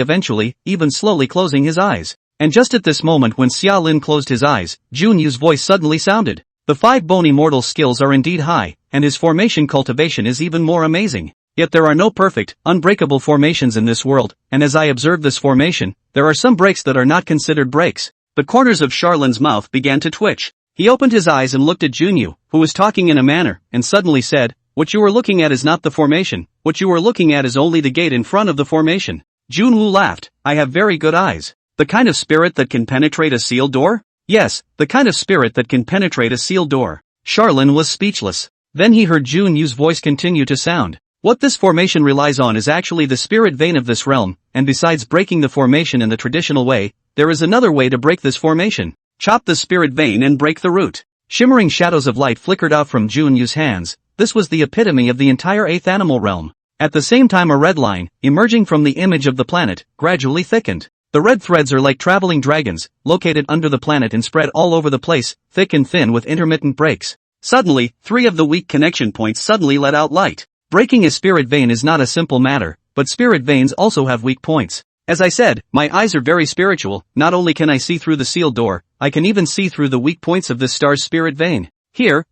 even slowly closing his eyes. And just at this moment when Xiaolin closed his eyes, Junyu's voice suddenly sounded. The 5-bone immortal skills are indeed high, and his formation cultivation is even more amazing. Yet there are no perfect, unbreakable formations in this world, and as I observe this formation, there are some breaks that are not considered breaks. The corners of Charlene's mouth began to twitch. He opened his eyes and looked at Junyu, who was talking in a manner, and suddenly said, "What you are looking at is not the formation, what you are looking at is only the gate in front of the formation." Junwu laughed. "I have very good eyes. The kind of spirit that can penetrate a sealed door?" "Yes, the kind of spirit that can penetrate a sealed door." Charlene was speechless. Then he heard Junyu's voice continue to sound. What this formation relies on is actually the spirit vein of this realm, and besides breaking the formation in the traditional way, there is another way to break this formation. Chop the spirit vein and break the root. Shimmering shadows of light flickered out from Junyu's hands. This was the epitome of the entire 8th animal realm. At the same time a red line, emerging from the image of the planet, gradually thickened. The red threads are like traveling dragons, located under the planet and spread all over the place, thick and thin with intermittent breaks. Suddenly, 3 of the weak connection points suddenly let out light. Breaking a spirit vein is not a simple matter, but spirit veins also have weak points. As I said, my eyes are very spiritual. Not only can I see through the sealed door, I can even see through the weak points of this star's spirit vein. Here,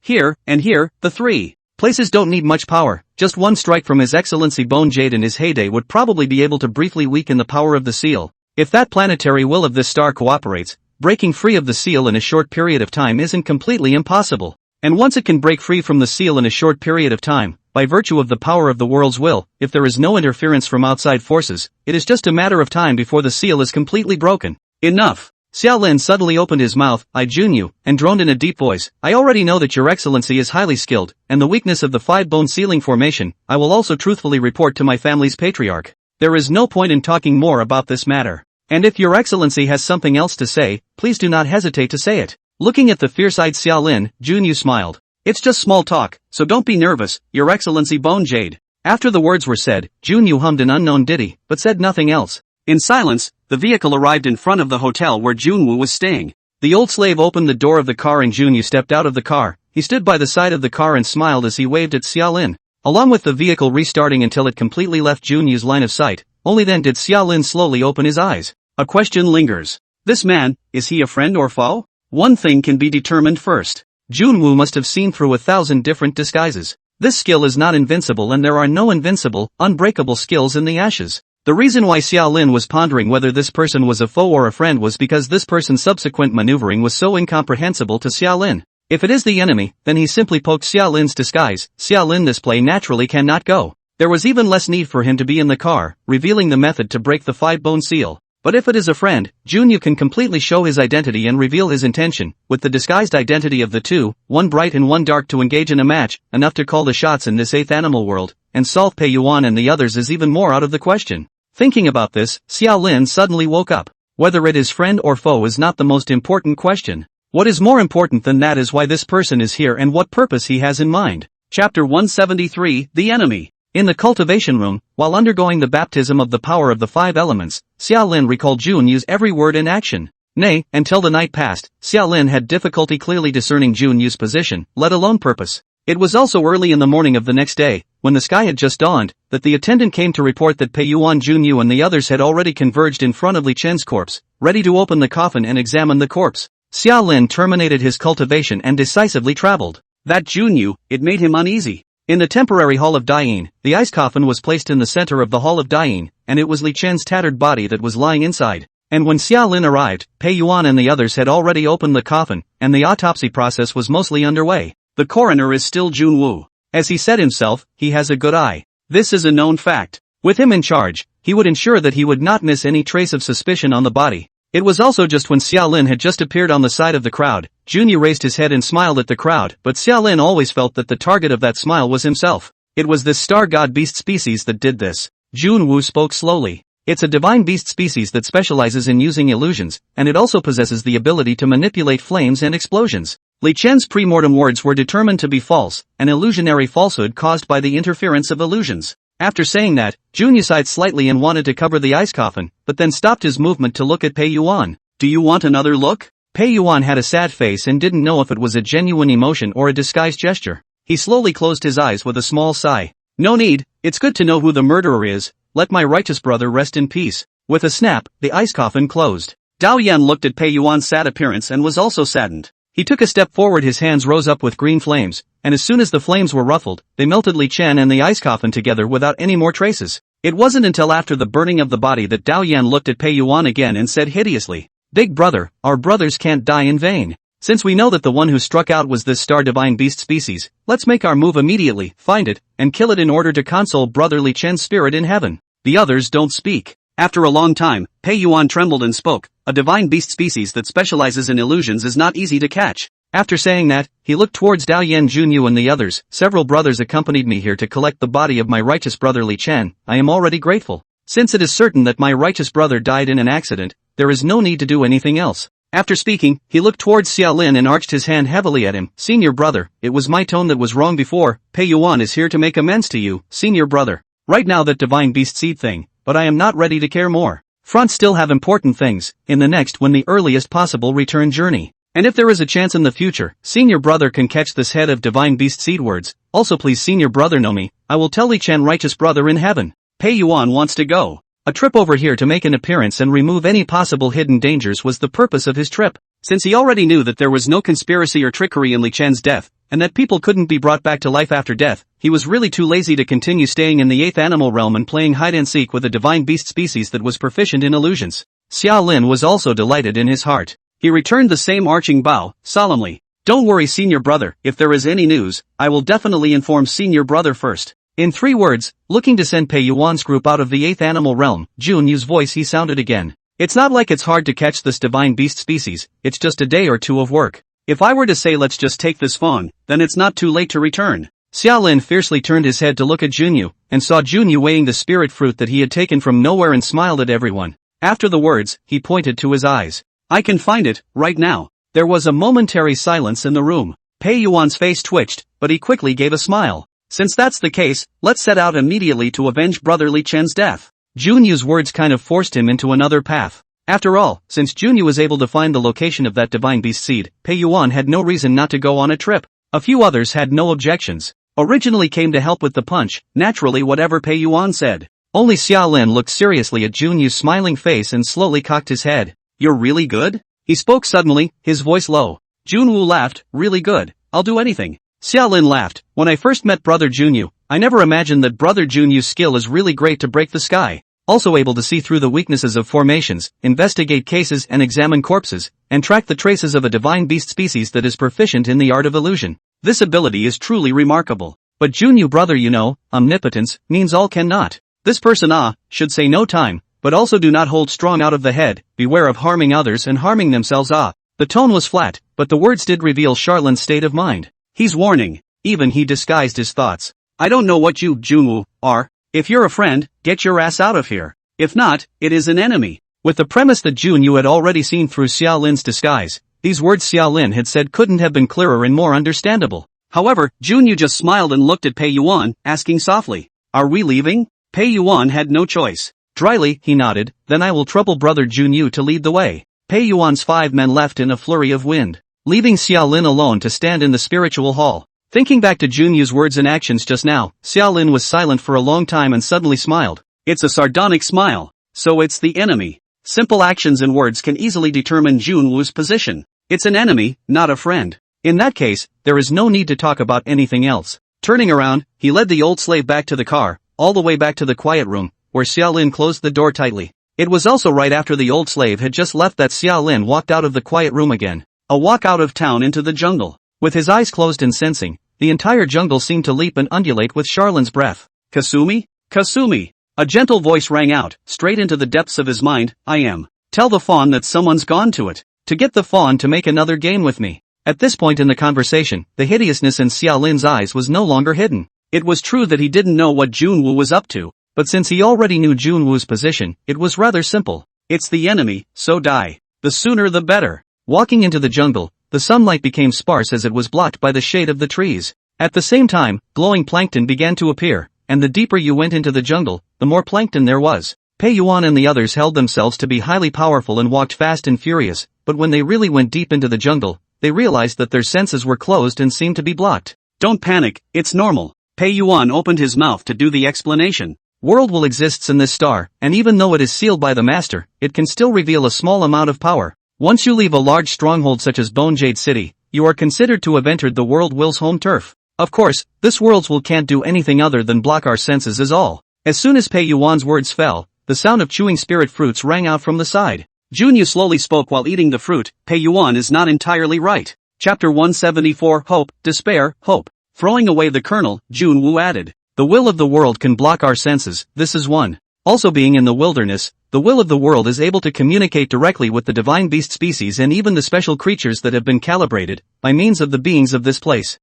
and here, the 3 places don't need much power. Just one strike from His Excellency Bone Jade in his heyday would probably be able to briefly weaken the power of the seal. If that planetary will of this star cooperates, breaking free of the seal in a short period of time isn't completely impossible. And once it can break free from the seal in a short period of time, by virtue of the power of the world's will, if there is no interference from outside forces, it is just a matter of time before the seal is completely broken. Enough. Xiaolin suddenly opened his mouth, "I Junyu," and droned in a deep voice, "I already know that your excellency is highly skilled, and the weakness of the five-bone ceiling formation, I will also truthfully report to my family's patriarch. There is no point in talking more about this matter. And if your excellency has something else to say, please do not hesitate to say it." Looking at the fierce-eyed Xiaolin, Junyu smiled. "It's just small talk, so don't be nervous, your excellency Bone Jade." After the words were said, Junyu hummed an unknown ditty, but said nothing else. In silence, the vehicle arrived in front of the hotel where Junwoo was staying. The old slave opened the door of the car and Junyu stepped out of the car. He stood by the side of the car and smiled as he waved at Xiaolin. Along with the vehicle restarting until it completely left Junyu's line of sight, only then did Xiaolin slowly open his eyes. A question lingers. This man, is he a friend or foe? One thing can be determined first. Junwoo must have seen through 1,000 different disguises. This skill is not invincible and there are no invincible, unbreakable skills in the ashes. The reason why Xiaolin was pondering whether this person was a foe or a friend was because this person's subsequent maneuvering was so incomprehensible to Xiaolin. If it is the enemy, then he simply poked Xiaolin's disguise. Xiaolin this play naturally cannot go. There was even less need for him to be in the car, revealing the method to break the five-bone seal. But if it is a friend, Junyu can completely show his identity and reveal his intention, with the disguised identity of the two, one bright and one dark to engage in a match, enough to call the shots in this 8th animal world, and solve Pei Yuan and the others is even more out of the question. Thinking about this, Xiaolin suddenly woke up. Whether it is friend or foe is not the most important question. What is more important than that is why this person is here and what purpose he has in mind. Chapter 173, The Enemy. In the cultivation room, while undergoing the baptism of the power of the five elements, Xiaolin recalled Junyu's every word and action. Nay, until the night passed, Xiaolin had difficulty clearly discerning Junyu's position, let alone purpose. It was also early in the morning of the next day, when the sky had just dawned, that the attendant came to report that Pei Yuan, Junyu and the others had already converged in front of Li Chen's corpse, ready to open the coffin and examine the corpse. Xiaolin terminated his cultivation and decisively traveled. That Junyu, it made him uneasy. In the temporary Hall of Dying, the ice coffin was placed in the center of the Hall of Dying, and it was Li Chen's tattered body that was lying inside. And when Xiaolin arrived, Pei Yuan and the others had already opened the coffin, and the autopsy process was mostly underway. The coroner is still Junwoo. As he said himself, he has a good eye. This is a known fact. With him in charge, he would ensure that he would not miss any trace of suspicion on the body. It was also just when Xiaolin had just appeared on the side of the crowd, Junyu raised his head and smiled at the crowd, but Xiaolin always felt that the target of that smile was himself. It was this star god beast species that did this. Junwoo spoke slowly. It's a divine beast species that specializes in using illusions, and it also possesses the ability to manipulate flames and explosions. Li Chen's pre-mortem words were determined to be false, an illusionary falsehood caused by the interference of illusions. After saying that, Junyu sighed slightly and wanted to cover the ice coffin, but then stopped his movement to look at Pei Yuan. Do you want another look? Pei Yuan had a sad face and didn't know if it was a genuine emotion or a disguised gesture. He slowly closed his eyes with a small sigh. No need, it's good to know who the murderer is, let my righteous brother rest in peace. With a snap, the ice coffin closed. Dao Yan looked at Pei Yuan's sad appearance and was also saddened. He took a step forward, his hands rose up with green flames, and as soon as the flames were ruffled, they melted Li Chen and the ice coffin together without any more traces. It wasn't until after the burning of the body that Dao Yan looked at Pei Yuan again and said hideously, "Big brother, our brothers can't die in vain. Since we know that the one who struck out was this star divine beast species, let's make our move immediately, find it, and kill it in order to console brother Li Chen's spirit in heaven." The others don't speak. After a long time, Pei Yuan trembled and spoke, "A divine beast species that specializes in illusions is not easy to catch." After saying that, he looked towards Dao Yan, Junyu and the others. Several brothers accompanied me here to collect the body of my righteous brother Li Chen. I am already grateful. Since it is certain that my righteous brother died in an accident, there is no need to do anything else. After speaking, he looked towards Xiaolin and arched his hand heavily at him. Senior brother, it was my tone that was wrong before. Pei Yuan is here to make amends to you, senior brother. Right now that divine beast seed thing, but I am not ready to care more. Front still have important things, in the next when the earliest possible return journey. And if there is a chance in the future, senior brother can catch this head of divine beast seed words. Also please senior brother know me, I will tell Li Chen righteous brother in heaven. Pei Yuan wants to go. A trip over here to make an appearance and remove any possible hidden dangers was the purpose of his trip. Since he already knew that there was no conspiracy or trickery in Li Chen's death, and that people couldn't be brought back to life after death, he was really too lazy to continue staying in the 8th animal realm and playing hide-and-seek with a divine beast species that was proficient in illusions. Xiaolin was also delighted in his heart. He returned the same arching bow, solemnly. Don't worry senior brother, if there is any news, I will definitely inform senior brother first. In 3 words, looking to send Pei Yuan's group out of the 8th animal realm, Junyu's voice he sounded again. It's not like it's hard to catch this divine beast species, it's just a day or two of work. If I were to say let's just take this fawn, then it's not too late to return. Xiaolin fiercely turned his head to look at Junyu, and saw Junyu weighing the spirit fruit that he had taken from nowhere and smiled at everyone. After the words, he pointed to his eyes. I can find it, right now. There was a momentary silence in the room. Pei Yuan's face twitched, but he quickly gave a smile. Since that's the case, let's set out immediately to avenge Brother Li Chen's death. Junyu's words kind of forced him into another path. After all, since Junyu was able to find the location of that divine beast seed, Pei Yuan had no reason not to go on a trip. A few others had no objections. Originally came to help with the punch, naturally whatever Pei Yuan said. Only Xiaolin looked seriously at Junyu's smiling face and slowly cocked his head. You're really good? He spoke suddenly, his voice low. Junwu laughed, really good, I'll do anything. Xiaolin laughed. When I first met Brother Junyu, I never imagined that Brother Junyu's skill is really great to break the sky. Also able to see through the weaknesses of formations, investigate cases and examine corpses, and track the traces of a divine beast species that is proficient in the art of illusion. This ability is truly remarkable. But Junyu brother, you know, omnipotence means all cannot. This person should say no time, but also do not hold strong out of the head, beware of harming others and harming themselves The tone was flat, but the words did reveal Charlin's state of mind. He's warning. Even he disguised his thoughts. I don't know what you, Junwu, are. If you're a friend, get your ass out of here. If not, it is an enemy. With the premise that Junyu had already seen through Xiaolin's disguise, these words Xiaolin had said couldn't have been clearer and more understandable. However, Junyu just smiled and looked at Pei Yuan, asking softly, are we leaving? Pei Yuan had no choice. Dryly, he nodded, then I will trouble Brother Junyu to lead the way. Pei Yuan's 5 men left in a flurry of wind, leaving Xiaolin alone to stand in the spiritual hall. Thinking back to Junyu's words and actions just now, Xiaolin was silent for a long time and suddenly smiled. It's a sardonic smile. So it's the enemy. Simple actions and words can easily determine Junwu's position. It's an enemy, not a friend. In that case, there is no need to talk about anything else. Turning around, he led the old slave back to the car, all the way back to the quiet room, where Xiaolin closed the door tightly. It was also right after the old slave had just left that Xiaolin walked out of the quiet room again. A walk out of town into the jungle. With his eyes closed and sensing, the entire jungle seemed to leap and undulate with Charlin's breath. Kasumi? Kasumi! A gentle voice rang out, straight into the depths of his mind, I am. Tell the fawn that someone's gone to it. To get the fawn to make another game with me. At this point in the conversation, the hideousness in Xiaolin's eyes was no longer hidden. It was true that he didn't know what Junwu was up to, but since he already knew Junwu's position, it was rather simple. It's the enemy, so die. The sooner the better. Walking into the jungle, the sunlight became sparse as it was blocked by the shade of the trees. At the same time, glowing plankton began to appear, and the deeper you went into the jungle, the more plankton there was. Pei Yuan and the others held themselves to be highly powerful and walked fast and furious, but when they really went deep into the jungle, they realized that their senses were closed and seemed to be blocked. Don't panic, it's normal. Pei Yuan opened his mouth to do the explanation. World will exists in this star, and even though it is sealed by the master, it can still reveal a small amount of power. Once you leave a large stronghold such as Bone Jade City, you are considered to have entered the world will's home turf. Of course, this world's will can't do anything other than block our senses is all. As soon as Pei Yuan's words fell, the sound of chewing spirit fruits rang out from the side. Junyu slowly spoke while eating the fruit, Pei Yuan is not entirely right. Chapter 174 Hope, Despair, Hope. Throwing away the kernel, Junwu added. The will of the world can block our senses, this is one. Also being in the wilderness, the will of the world is able to communicate directly with the divine beast species and even the special creatures that have been calibrated, by means of the beings of this place.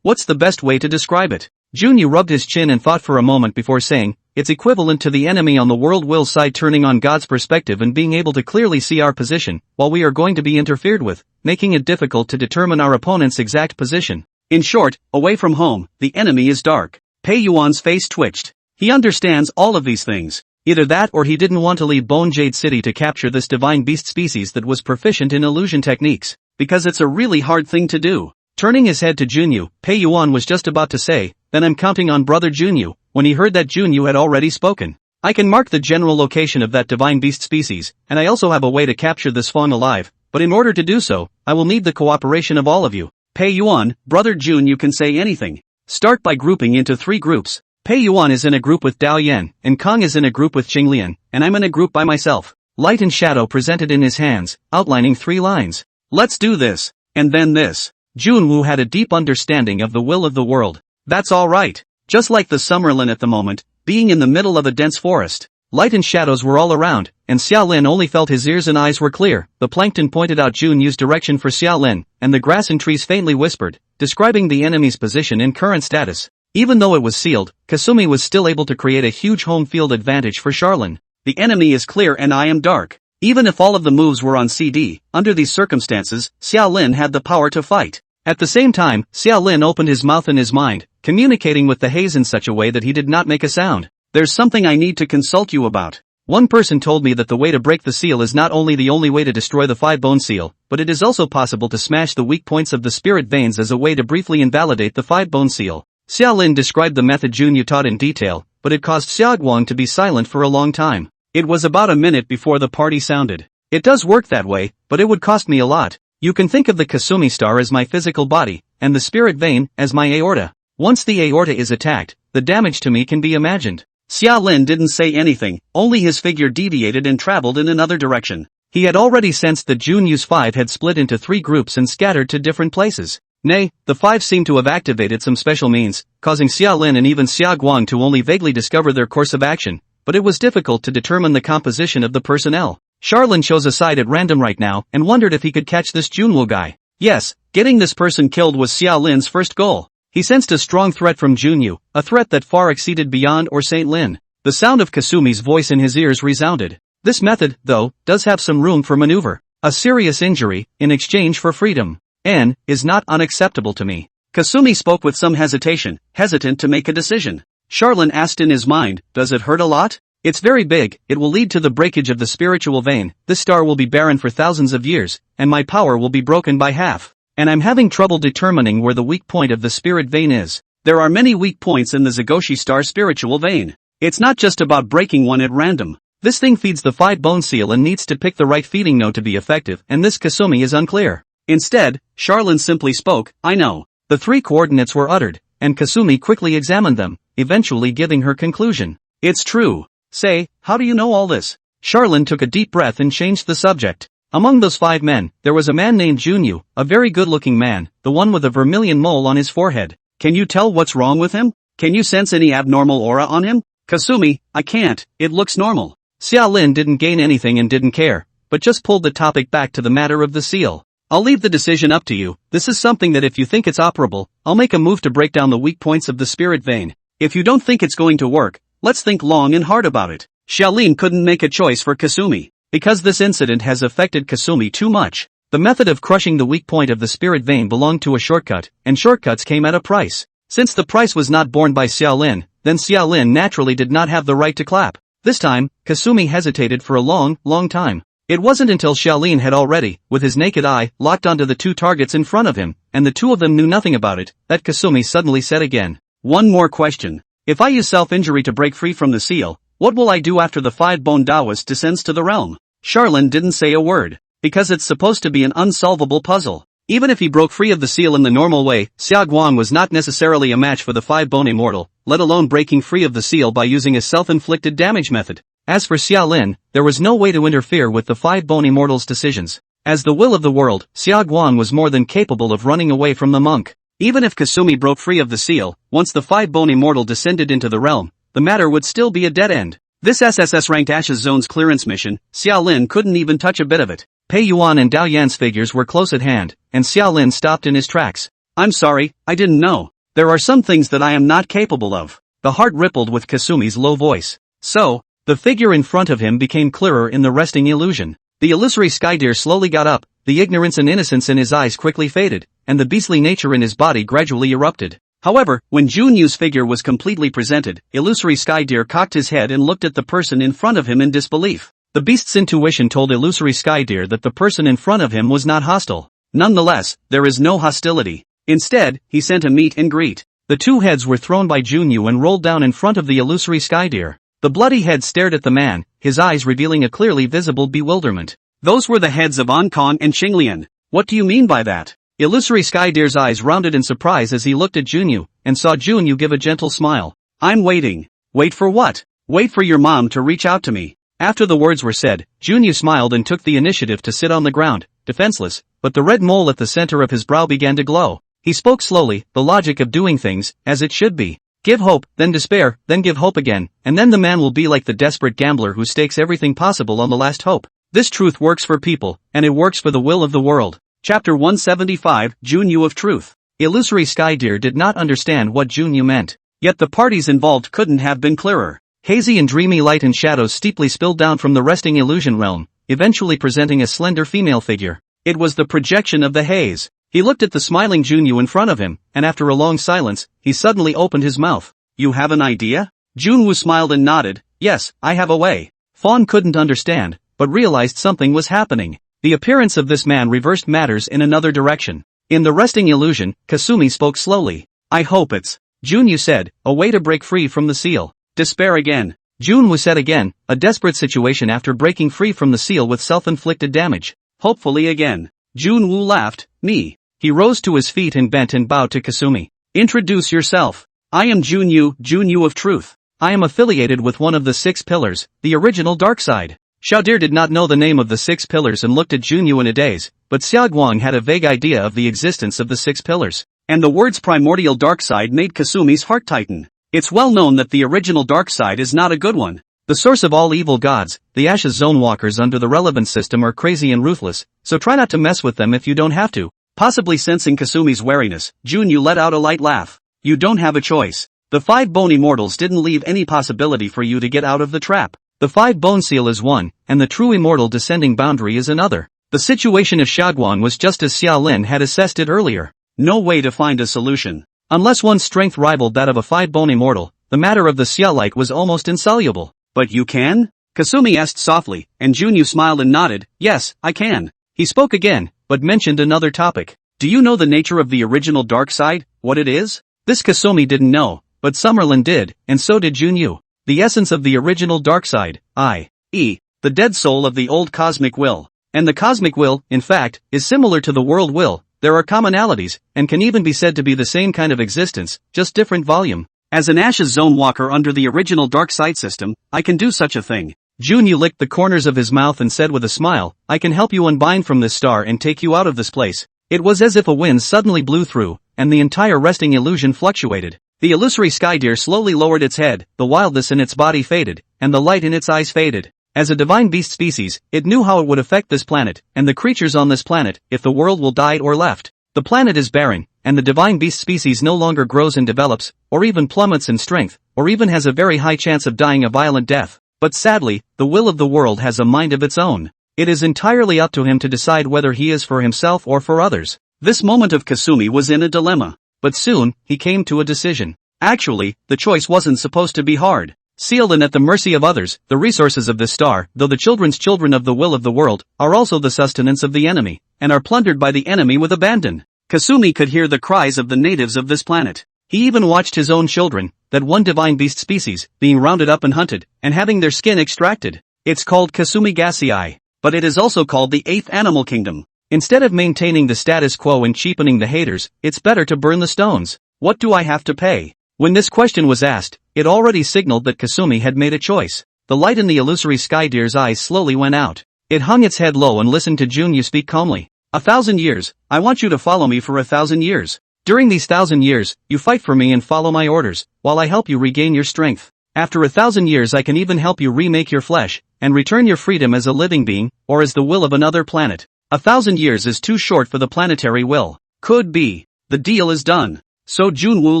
What's the best way to describe it? Junyu rubbed his chin and thought for a moment before saying, it's equivalent to the enemy on the world will side turning on God's perspective and being able to clearly see our position, while we are going to be interfered with, making it difficult to determine our opponent's exact position. In short, away from home, the enemy is dark. Pei Yuan's face twitched. He understands all of these things. Either that or he didn't want to leave Bone Jade City to capture this divine beast species that was proficient in illusion techniques, because it's a really hard thing to do. Turning his head to Junyu, Pei Yuan was just about to say, then I'm counting on Brother Junyu, when he heard that Junyu had already spoken. I can mark the general location of that divine beast species, and I also have a way to capture this fawn alive, but in order to do so, I will need the cooperation of all of you. Pei Yuan, Brother Junyu can say anything. Start by grouping into 3 groups. Pei Yuan is in a group with Dao Yan, and Kong is in a group with Qinglian, and I'm in a group by myself. Light and shadow presented in his hands, outlining 3 lines. Let's do this, and then this. Junwu had a deep understanding of the will of the world. That's all right. Just like the Summerlin at the moment, being in the middle of a dense forest. Light and shadows were all around, and Xiaolin only felt his ears and eyes were clear. The plankton pointed out Junyu's direction for Xiaolin, and the grass and trees faintly whispered, describing the enemy's position and current status. Even though it was sealed, Kasumi was still able to create a huge home field advantage for Charlin. The enemy is clear and I am dark. Even if all of the moves were on CD, under these circumstances, Xiaolin had the power to fight. At the same time, Xiaolin opened his mouth and his mind, communicating with the haze in such a way that he did not make a sound. There's something I need to consult you about. One person told me that the way to break the seal is not only the only way to destroy the 5-bone seal, but it is also possible to smash the weak points of the spirit veins as a way to briefly invalidate the 5-bone seal. Xiaolin described the method Junyu taught in detail, but it caused Xiaoguang to be silent for a long time. It was about a minute before the party sounded. It does work that way, but it would cost me a lot. You can think of the Kasumi star as my physical body, and the spirit vein as my aorta. Once the aorta is attacked, the damage to me can be imagined. Xiaolin didn't say anything, only his figure deviated and traveled in another direction. He had already sensed that Junyu's 5 had split into 3 groups and scattered to different places. Nay, the 5 seemed to have activated some special means, causing Xiaolin and even Xiaoguang to only vaguely discover their course of action, but it was difficult to determine the composition of the personnel. Charlin chose a side at random right now and wondered if he could catch this Junwu guy. Yes, getting this person killed was Xiaolin's first goal. He sensed a strong threat from Junyu, a threat that far exceeded Beyond or Saint Lin. The sound of Kasumi's voice in his ears resounded. This method, though, does have some room for maneuver. A serious injury, in exchange for freedom, is not unacceptable to me. Kasumi spoke with some hesitation, hesitant to make a decision. Charlin asked in his mind, does it hurt a lot? It's very big, it will lead to the breakage of the spiritual vein, this star will be barren for thousands of years, and my power will be broken by half. And I'm having trouble determining where the weak point of the spirit vein is. There are many weak points in the Zagoshi star spiritual vein. It's not just about breaking one at random. This thing feeds the 5-bone seal and needs to pick the right feeding node to be effective, and this Kasumi is unclear. Instead, Charlin simply spoke, I know. The 3 coordinates were uttered, and Kasumi quickly examined them, eventually giving her conclusion. It's true. Say, how do you know all this? Charlin took a deep breath and changed the subject. Among those 5 men, there was a man named Junyu, a very good-looking man, the one with a vermilion mole on his forehead. Can you tell what's wrong with him? Can you sense any abnormal aura on him? Kasumi, I can't, it looks normal. Xiaolin didn't gain anything and didn't care, but just pulled the topic back to the matter of the seal. I'll leave the decision up to you, this is something that if you think it's operable, I'll make a move to break down the weak points of the spirit vein. If you don't think it's going to work, let's think long and hard about it. Xiaolin couldn't make a choice for Kasumi. Because this incident has affected Kasumi too much. The method of crushing the weak point of the spirit vein belonged to a shortcut, and shortcuts came at a price. Since the price was not borne by Xiaolin, then Xiaolin naturally did not have the right to clap. This time, Kasumi hesitated for a long time. It wasn't until Xiaolin had already, with his naked eye, locked onto the 2 targets in front of him, and the 2 of them knew nothing about it, that Kasumi suddenly said again. One more question. If I use self-injury to break free from the seal, what will I do after the 5-bone Taoist descends to the realm? Charlin didn't say a word, because it's supposed to be an unsolvable puzzle. Even if he broke free of the seal in the normal way, Xiaoguang was not necessarily a match for the 5-bone immortal, let alone breaking free of the seal by using a self-inflicted damage method. As for Xiaolin, there was no way to interfere with the 5-bone immortal's decisions. As the will of the world, Xiaoguang was more than capable of running away from the monk. Even if Kasumi broke free of the seal, once the 5-bone immortal descended into the realm, the matter would still be a dead end. This SSS-ranked Ashes Zone's clearance mission, Xiaolin couldn't even touch a bit of it. Pei Yuan and Dao Yan's figures were close at hand, and Xiaolin stopped in his tracks. I'm sorry, I didn't know. There are some things that I am not capable of. The heart rippled with Kasumi's low voice. So, the figure in front of him became clearer in the resting illusion. The illusory sky deer slowly got up, the ignorance and innocence in his eyes quickly faded, and the beastly nature in his body gradually erupted. However, when Junyu's figure was completely presented, illusory sky deer cocked his head and looked at the person in front of him in disbelief. The beast's intuition told illusory sky deer that the person in front of him was not hostile. Nonetheless, there is no hostility. Instead, he sent a meet and greet. The 2 heads were thrown by Junyu and rolled down in front of the illusory sky deer. The bloody head stared at the man, his eyes revealing a clearly visible bewilderment. Those were the heads of Ankon and Qinglian. What do you mean by that? Illusory sky deer's eyes rounded in surprise as he looked at Junyu, and saw Junyu give a gentle smile. I'm waiting. Wait for what? Wait for your mom to reach out to me. After the words were said, Junyu smiled and took the initiative to sit on the ground, defenseless, but the red mole at the center of his brow began to glow. He spoke slowly, the logic of doing things, as it should be. Give hope, then despair, then give hope again, and then the man will be like the desperate gambler who stakes everything possible on the last hope. This truth works for people, and it works for the will of the world. Chapter 175, Junyu of Truth. Illusory Sky Deer did not understand what Junyu meant. Yet the parties involved couldn't have been clearer. Hazy and dreamy light and shadows steeply spilled down from the resting illusion realm, eventually presenting a slender female figure. It was the projection of the haze. He looked at the smiling Junyu in front of him, and after a long silence, he suddenly opened his mouth. You have an idea? Junyu smiled and nodded. Yes, I have a way. Fawn couldn't understand, but realized something was happening. The appearance of this man reversed matters in another direction. In the resting illusion, Kasumi spoke slowly. I hope it's, Junyu said, a way to break free from the seal. Despair again. Junyu said again, a desperate situation after breaking free from the seal with self-inflicted damage. Hopefully again. Junyu laughed. Me. He rose to his feet and bent and bowed to Kasumi. Introduce yourself. I am Junyu of Truth. I am affiliated with one of the 6 pillars, the original dark side. Xiaodir did not know the name of the 6 pillars and looked at Junyu in a daze, but Xiaoguang had a vague idea of the existence of the 6 pillars. And the words primordial dark side made Kasumi's heart tighten. It's well known that the original dark side is not a good one. The source of all evil gods, the Ashes Zone walkers under the relevant system are crazy and ruthless, so try not to mess with them if you don't have to. Possibly sensing Kasumi's wariness, Junyu let out a light laugh. You don't have a choice. The 5 bone immortals didn't leave any possibility for you to get out of the trap. The 5 bone seal is one, and the true immortal descending boundary is another. The situation of Xiaoguang was just as Xiaolin had assessed it earlier. No way to find a solution. Unless one's strength rivaled that of a 5 bone immortal, the matter of the Xiaolite was almost insoluble. But you can? Kasumi asked softly, and Junyu smiled and nodded. Yes, I can. He spoke again, but mentioned another topic. Do you know the nature of the original dark side, what it is? This Kasumi didn't know, but Summerlin did, and so did Junyu. The essence of the original dark side, i.e., the dead soul of the old cosmic will. And the cosmic will, in fact, is similar to the world will. There are commonalities, and can even be said to be the same kind of existence, just different volume. As an Ashes Zone walker under the original dark side system, I can do such a thing. Junyu licked the corners of his mouth and said with a smile, I can help you unbind from this star and take you out of this place. It was as if a wind suddenly blew through, and the entire resting illusion fluctuated. The illusory sky deer slowly lowered its head, the wildness in its body faded, and the light in its eyes faded. As a divine beast species, it knew how it would affect this planet, and the creatures on this planet, if the world will die or left. The planet is barren, and the divine beast species no longer grows and develops, or even plummets in strength, or even has a very high chance of dying a violent death. But sadly, the will of the world has a mind of its own. It is entirely up to him to decide whether he is for himself or for others. This moment of Kasumi was in a dilemma. But soon, he came to a decision. Actually, the choice wasn't supposed to be hard. Sealed and at the mercy of others, the resources of this star, though the children's children of the will of the world, are also the sustenance of the enemy, and are plundered by the enemy with abandon. Kasumi could hear the cries of the natives of this planet. He even watched his own children, that one divine beast species, being rounded up and hunted, and having their skin extracted. It's called Kasumi Gasei. But it is also called the 8th animal kingdom. Instead of maintaining the status quo and cheapening the haters, it's better to burn the stones. What do I have to pay? When this question was asked, it already signaled that Kasumi had made a choice. The light in the illusory sky deer's eyes slowly went out. It hung its head low and listened to Junyu speak calmly. 1,000 years, I want you to follow me for 1,000 years. During these 1,000 years, you fight for me and follow my orders, while I help you regain your strength. After 1,000 years I can even help you remake your flesh, and return your freedom as a living being, or as the will of another planet. 1,000 years is too short for the planetary will. Could be. The deal is done. So Junyu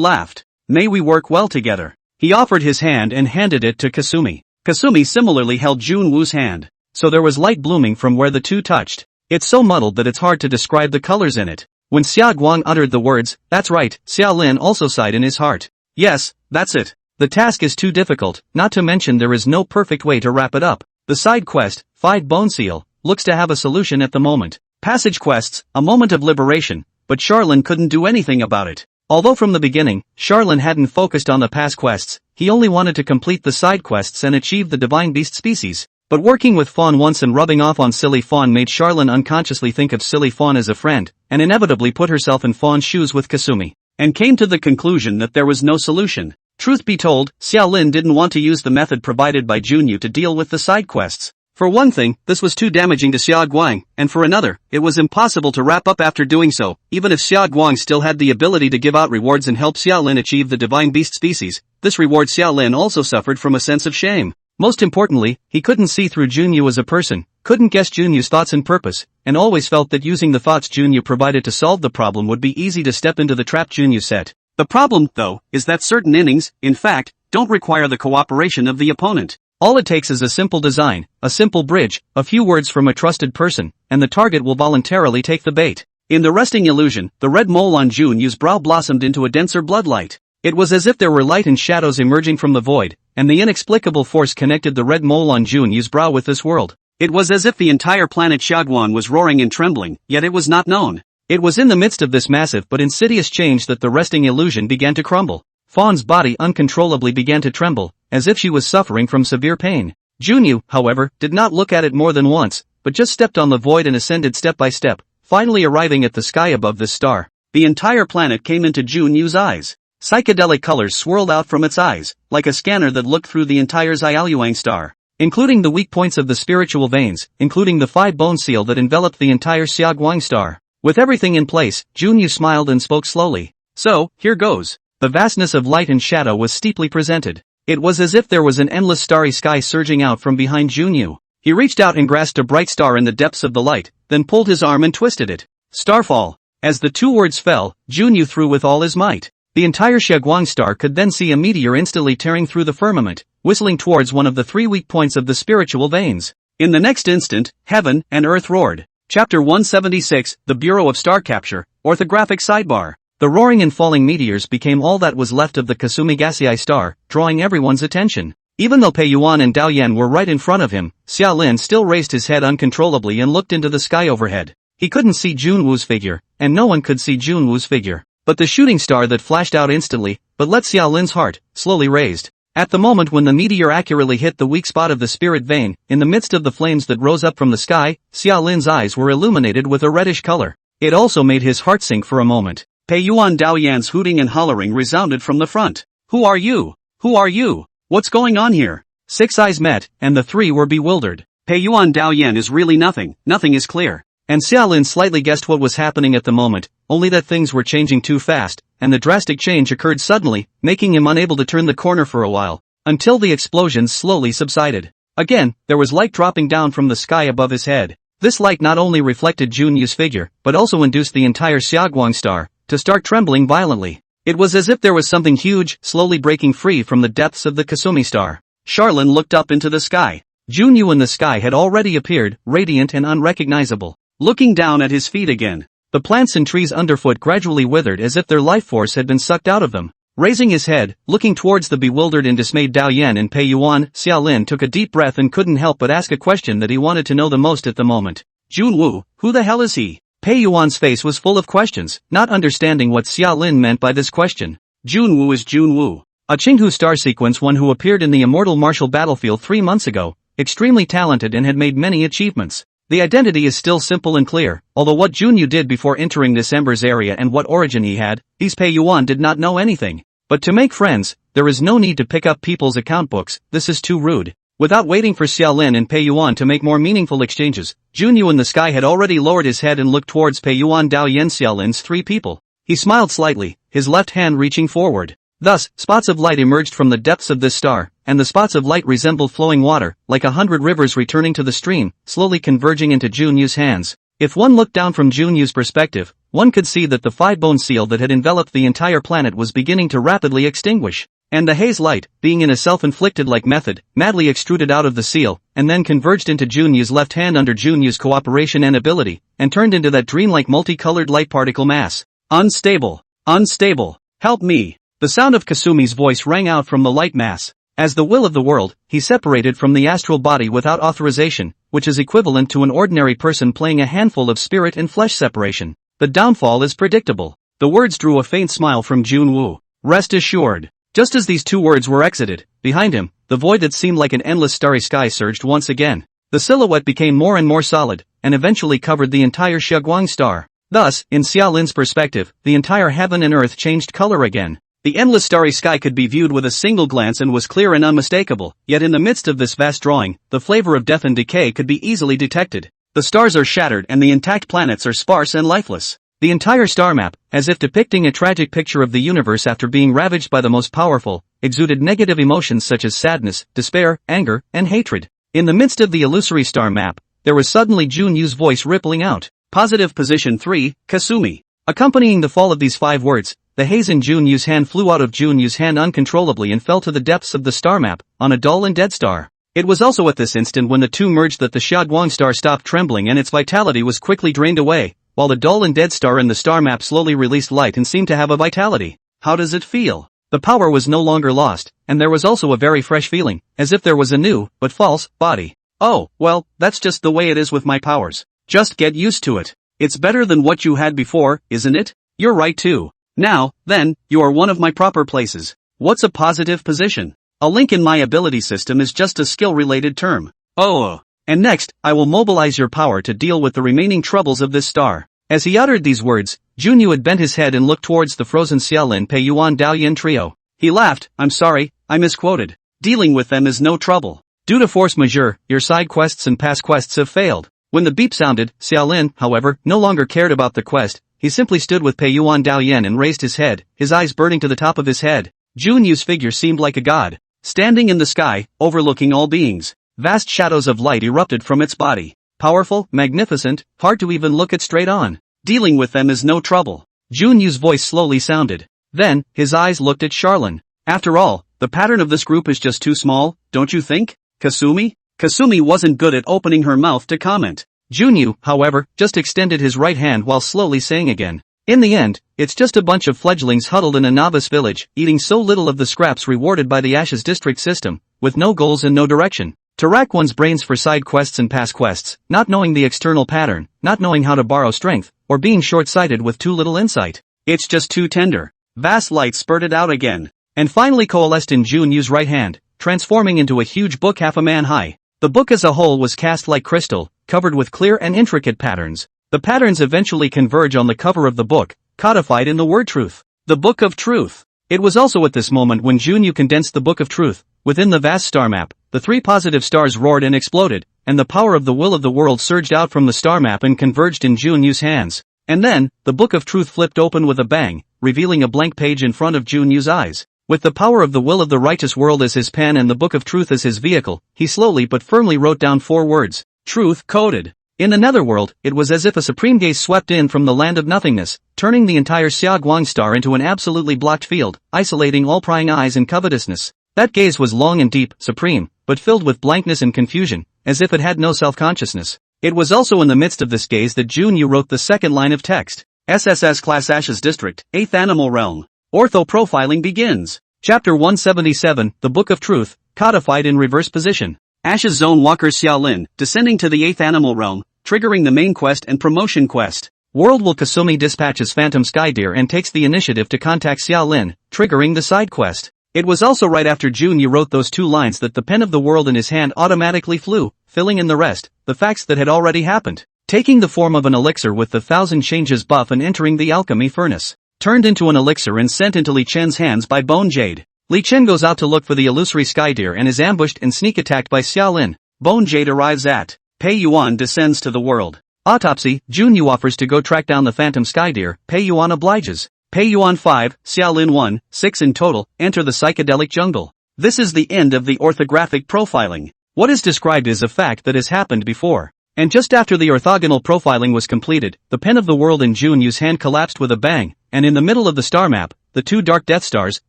laughed. May we work well together. He offered his hand and handed it to Kasumi. Kasumi similarly held Junyu's hand. So there was light blooming from where the two touched. It's so muddled that it's hard to describe the colors in it. When Xiaoguang uttered the words, that's right, Xiaolin also sighed in his heart. Yes, that's it. The task is too difficult, not to mention there is no perfect way to wrap it up. The side quest, 5 Bone Seal, looks to have a solution at the moment. Passage quests, a moment of liberation, but Charlin couldn't do anything about it. Although from the beginning, Charlin hadn't focused on the past quests, he only wanted to complete the side quests and achieve the divine beast species. But working with Fawn once and rubbing off on Silly Fawn made Charlin unconsciously think of Silly Fawn as a friend, and inevitably put herself in Fawn's shoes with Kasumi, and came to the conclusion that there was no solution. Truth be told, Xiaolin didn't want to use the method provided by Junyu to deal with the side quests. For one thing, this was too damaging to Xia Guang, and for another, it was impossible to wrap up after doing so. Even if Xia Guang still had the ability to give out rewards and help Xia Lin achieve the divine beast species, this reward Xia Lin also suffered from a sense of shame. Most importantly, he couldn't see through Junyu as a person, couldn't guess Junyu's thoughts and purpose, and always felt that using the thoughts Junyu provided to solve the problem would be easy to step into the trap Junyu set. The problem, though, is that certain innings, in fact, don't require the cooperation of the opponent. All it takes is a simple design, a simple bridge, a few words from a trusted person, and the target will voluntarily take the bait. In the resting illusion, the red mole on Junyu's brow blossomed into a denser bloodlight. It was as if there were light and shadows emerging from the void, and the inexplicable force connected the red mole on Junyu's brow with this world. It was as if the entire planet Xiaguan was roaring and trembling, yet it was not known. It was in the midst of this massive but insidious change that the resting illusion began to crumble. Fawn's body uncontrollably began to tremble, as if she was suffering from severe pain. Junyu, however, did not look at it more than once, but just stepped on the void and ascended step by step, finally arriving at the sky above this star. The entire planet came into Junyu's eyes. Psychedelic colors swirled out from its eyes, like a scanner that looked through the entire Xiaoyuan star, including the weak points of the spiritual veins, including the 5-bone seal that enveloped the entire Xiaoguang star. With everything in place, Junyu smiled and spoke slowly. So, here goes. The vastness of light and shadow was steeply presented. It was as if there was an endless starry sky surging out from behind Junyu. He reached out and grasped a bright star in the depths of the light, then pulled his arm and twisted it. Starfall. As the two words fell, Junyu threw with all his might. The entire Xiaoguang star could then see a meteor instantly tearing through the firmament, whistling towards one of the 3 weak points of the spiritual veins. In the next instant, heaven and earth roared. Chapter 176, The Bureau of Star Capture, Orthographic Sidebar. The roaring and falling meteors became all that was left of the Kasumigasei star, drawing everyone's attention. Even though Pei Yuan and Dao Yan were right in front of him, Xia Lin still raised his head uncontrollably and looked into the sky overhead. He couldn't see Junwu's figure, and no one could see Junwu's figure. But the shooting star that flashed out instantly, but let Xia Lin's heart, slowly raised. At the moment when the meteor accurately hit the weak spot of the spirit vein, in the midst of the flames that rose up from the sky, Xia Lin's eyes were illuminated with a reddish color. It also made his heart sink for a moment. Pei Yuan Dao Yan's hooting and hollering resounded from the front. Who are you? Who are you? What's going on here? 6 eyes met, and the 3 were bewildered. Pei Yuan Dao Yan is really nothing is clear. And Xia Lin slightly guessed what was happening at the moment, only that things were changing too fast, and the drastic change occurred suddenly, making him unable to turn the corner for a while, until the explosions slowly subsided. Again, there was light dropping down from the sky above his head. This light not only reflected Junyu's figure, but also induced the entire Xiaoguang star to start trembling violently. It was as if there was something huge, slowly breaking free from the depths of the Kasumi star. Charlin looked up into the sky. Junyu in the sky had already appeared, radiant and unrecognizable. Looking down at his feet again, the plants and trees underfoot gradually withered as if their life force had been sucked out of them. Raising his head, looking towards the bewildered and dismayed Dao Yan and Pei Yuan, Xia Lin took a deep breath and couldn't help but ask a question that he wanted to know the most at the moment. Junwu, who the hell is he? Pei Yuan's face was full of questions, not understanding what Xia Lin meant by this question. Junwu is Junwu. A Qinghu star sequence one who appeared in the immortal martial battlefield 3 months ago, extremely talented and had made many achievements. The identity is still simple and clear, although what Junyu did before entering this Ember's area and what origin he had, these Pei Yuan did not know anything. But to make friends, there is no need to pick up people's account books, this is too rude. Without waiting for Xia Lin and Pei Yuan to make more meaningful exchanges, Junyu in the sky had already lowered his head and looked towards Pei Yuan Dao Yan Xia Lin's 3 people. He smiled slightly, his left hand reaching forward. Thus, spots of light emerged from the depths of this star, and the spots of light resembled flowing water, like 100 rivers returning to the stream, slowly converging into Junyu's hands. If one looked down from Junyu's perspective, one could see that the 5-bone seal that had enveloped the entire planet was beginning to rapidly extinguish. And the haze light, being in a self-inflicted-like method, madly extruded out of the seal, and then converged into Junyu's left hand under Junyu's cooperation and ability, and turned into that dreamlike multicolored light particle mass. Unstable. Unstable. Help me. The sound of Kasumi's voice rang out from the light mass. As the will of the world, he separated from the astral body without authorization, which is equivalent to an ordinary person playing a handful of spirit and flesh separation. The downfall is predictable. The words drew a faint smile from Junwu. Rest assured. Just as these 2 words were exited, behind him, the void that seemed like an endless starry sky surged once again. The silhouette became more and more solid, and eventually covered the entire Xiaoguang star. Thus, in Xia Lin's perspective, the entire heaven and earth changed color again. The endless starry sky could be viewed with a single glance and was clear and unmistakable, yet in the midst of this vast drawing, the flavor of death and decay could be easily detected. The stars are shattered and the intact planets are sparse and lifeless. The entire star map, as if depicting a tragic picture of the universe after being ravaged by the most powerful, exuded negative emotions such as sadness, despair, anger, and hatred. In the midst of the illusory star map, there was suddenly Junyu's voice rippling out. Positive position 3, Kasumi. Accompanying the fall of these 5 words, the haze in Junyu's hand flew out of Junyu's hand uncontrollably and fell to the depths of the star map, on a dull and dead star. It was also at this instant when the two merged that the Xiaoguang star stopped trembling and its vitality was quickly drained away, while the dull and dead star in the star map slowly released light and seemed to have a vitality. How does it feel? The power was no longer lost, and there was also a very fresh feeling, as if there was a new, but false, body. Oh, well, that's just the way it is with my powers. Just get used to it. It's better than what you had before, isn't it? You're right too. Now, then, you are one of my proper places. What's a positive position? A link in my ability system is just a skill-related term. Oh. And next, I will mobilize your power to deal with the remaining troubles of this star. As he uttered these words, Junyu had bent his head and looked towards the frozen Xiaolin Pei Yuan Daoyin trio. He laughed. I'm sorry, I misquoted. Dealing with them is no trouble. Due to force majeure, your side quests and past quests have failed. When the beep sounded, Xiaolin, however, no longer cared about the quest. He simply stood with Pei Yuan Daoyin and raised his head, his eyes burning to the top of his head. Junyu's figure seemed like a god, standing in the sky, overlooking all beings. Vast shadows of light erupted from its body. Powerful, magnificent, hard to even look at straight on. Dealing with them is no trouble. Junyu's voice slowly sounded. Then, his eyes looked at Charlene. After all, the pattern of this group is just too small, don't you think? Kasumi? Kasumi wasn't good at opening her mouth to comment. Junyu, however, just extended his right hand while slowly saying again. In the end, it's just a bunch of fledglings huddled in a novice village, eating so little of the scraps rewarded by the Ashes district system, with no goals and no direction. To rack one's brains for side quests and past quests, not knowing the external pattern, not knowing how to borrow strength, or being short-sighted with too little insight. It's just too tender. Vast light spurted out again, and finally coalesced in Junyu's right hand, transforming into a huge book half a man high. The book as a whole was cast like crystal, covered with clear and intricate patterns. The patterns eventually converge on the cover of the book, codified in the word truth. The Book of Truth. It was also at this moment when Junyu condensed the Book of Truth. Within the vast star map, the 3 positive stars roared and exploded, and the power of the will of the world surged out from the star map and converged in Junyu's hands. And then, the Book of Truth flipped open with a bang, revealing a blank page in front of Junyu's eyes. With the power of the will of the righteous world as his pen and the Book of Truth as his vehicle, he slowly but firmly wrote down 4 words. Truth coded. In the netherworld, it was as if a supreme gaze swept in from the land of nothingness, turning the entire Xiaoguang star into an absolutely blocked field, isolating all prying eyes and covetousness. That gaze was long and deep, supreme, but filled with blankness and confusion, as if it had no self-consciousness. It was also in the midst of this gaze that Junyu wrote the second line of text. SSS Class Ashes District, 8th Animal Realm. Ortho-profiling begins. Chapter 177, The Book of Truth, codified in reverse position. Ashes Zone Walker Xiaolin, descending to the 8th Animal Realm, triggering the main quest and promotion quest. World will Kasumi dispatches Phantom Skydeer and takes the initiative to contact Xiaolin, triggering the side quest. It was also right after Junyu wrote those 2 lines that the pen of the world in his hand automatically flew, filling in the rest, the facts that had already happened. Taking the form of an elixir with the 1000 changes buff and entering the alchemy furnace. Turned into an elixir and sent into Li Chen's hands by Bone Jade. Li Chen goes out to look for the illusory Skydeer and is ambushed and sneak attacked by Xiaolin. Bone Jade arrives at. Pei Yuan descends to the world. Autopsy, Junyu offers to go track down the Phantom Skydeer, Pei Yuan obliges. Pei Yuan 5, Xiaolin 1, 6 in total, enter the psychedelic jungle. This is the end of the orthographic profiling. What is described is a fact that has happened before. And just after the orthogonal profiling was completed, the pen of the world in Junyu's hand collapsed with a bang, and in the middle of the star map, the 2 dark Death Stars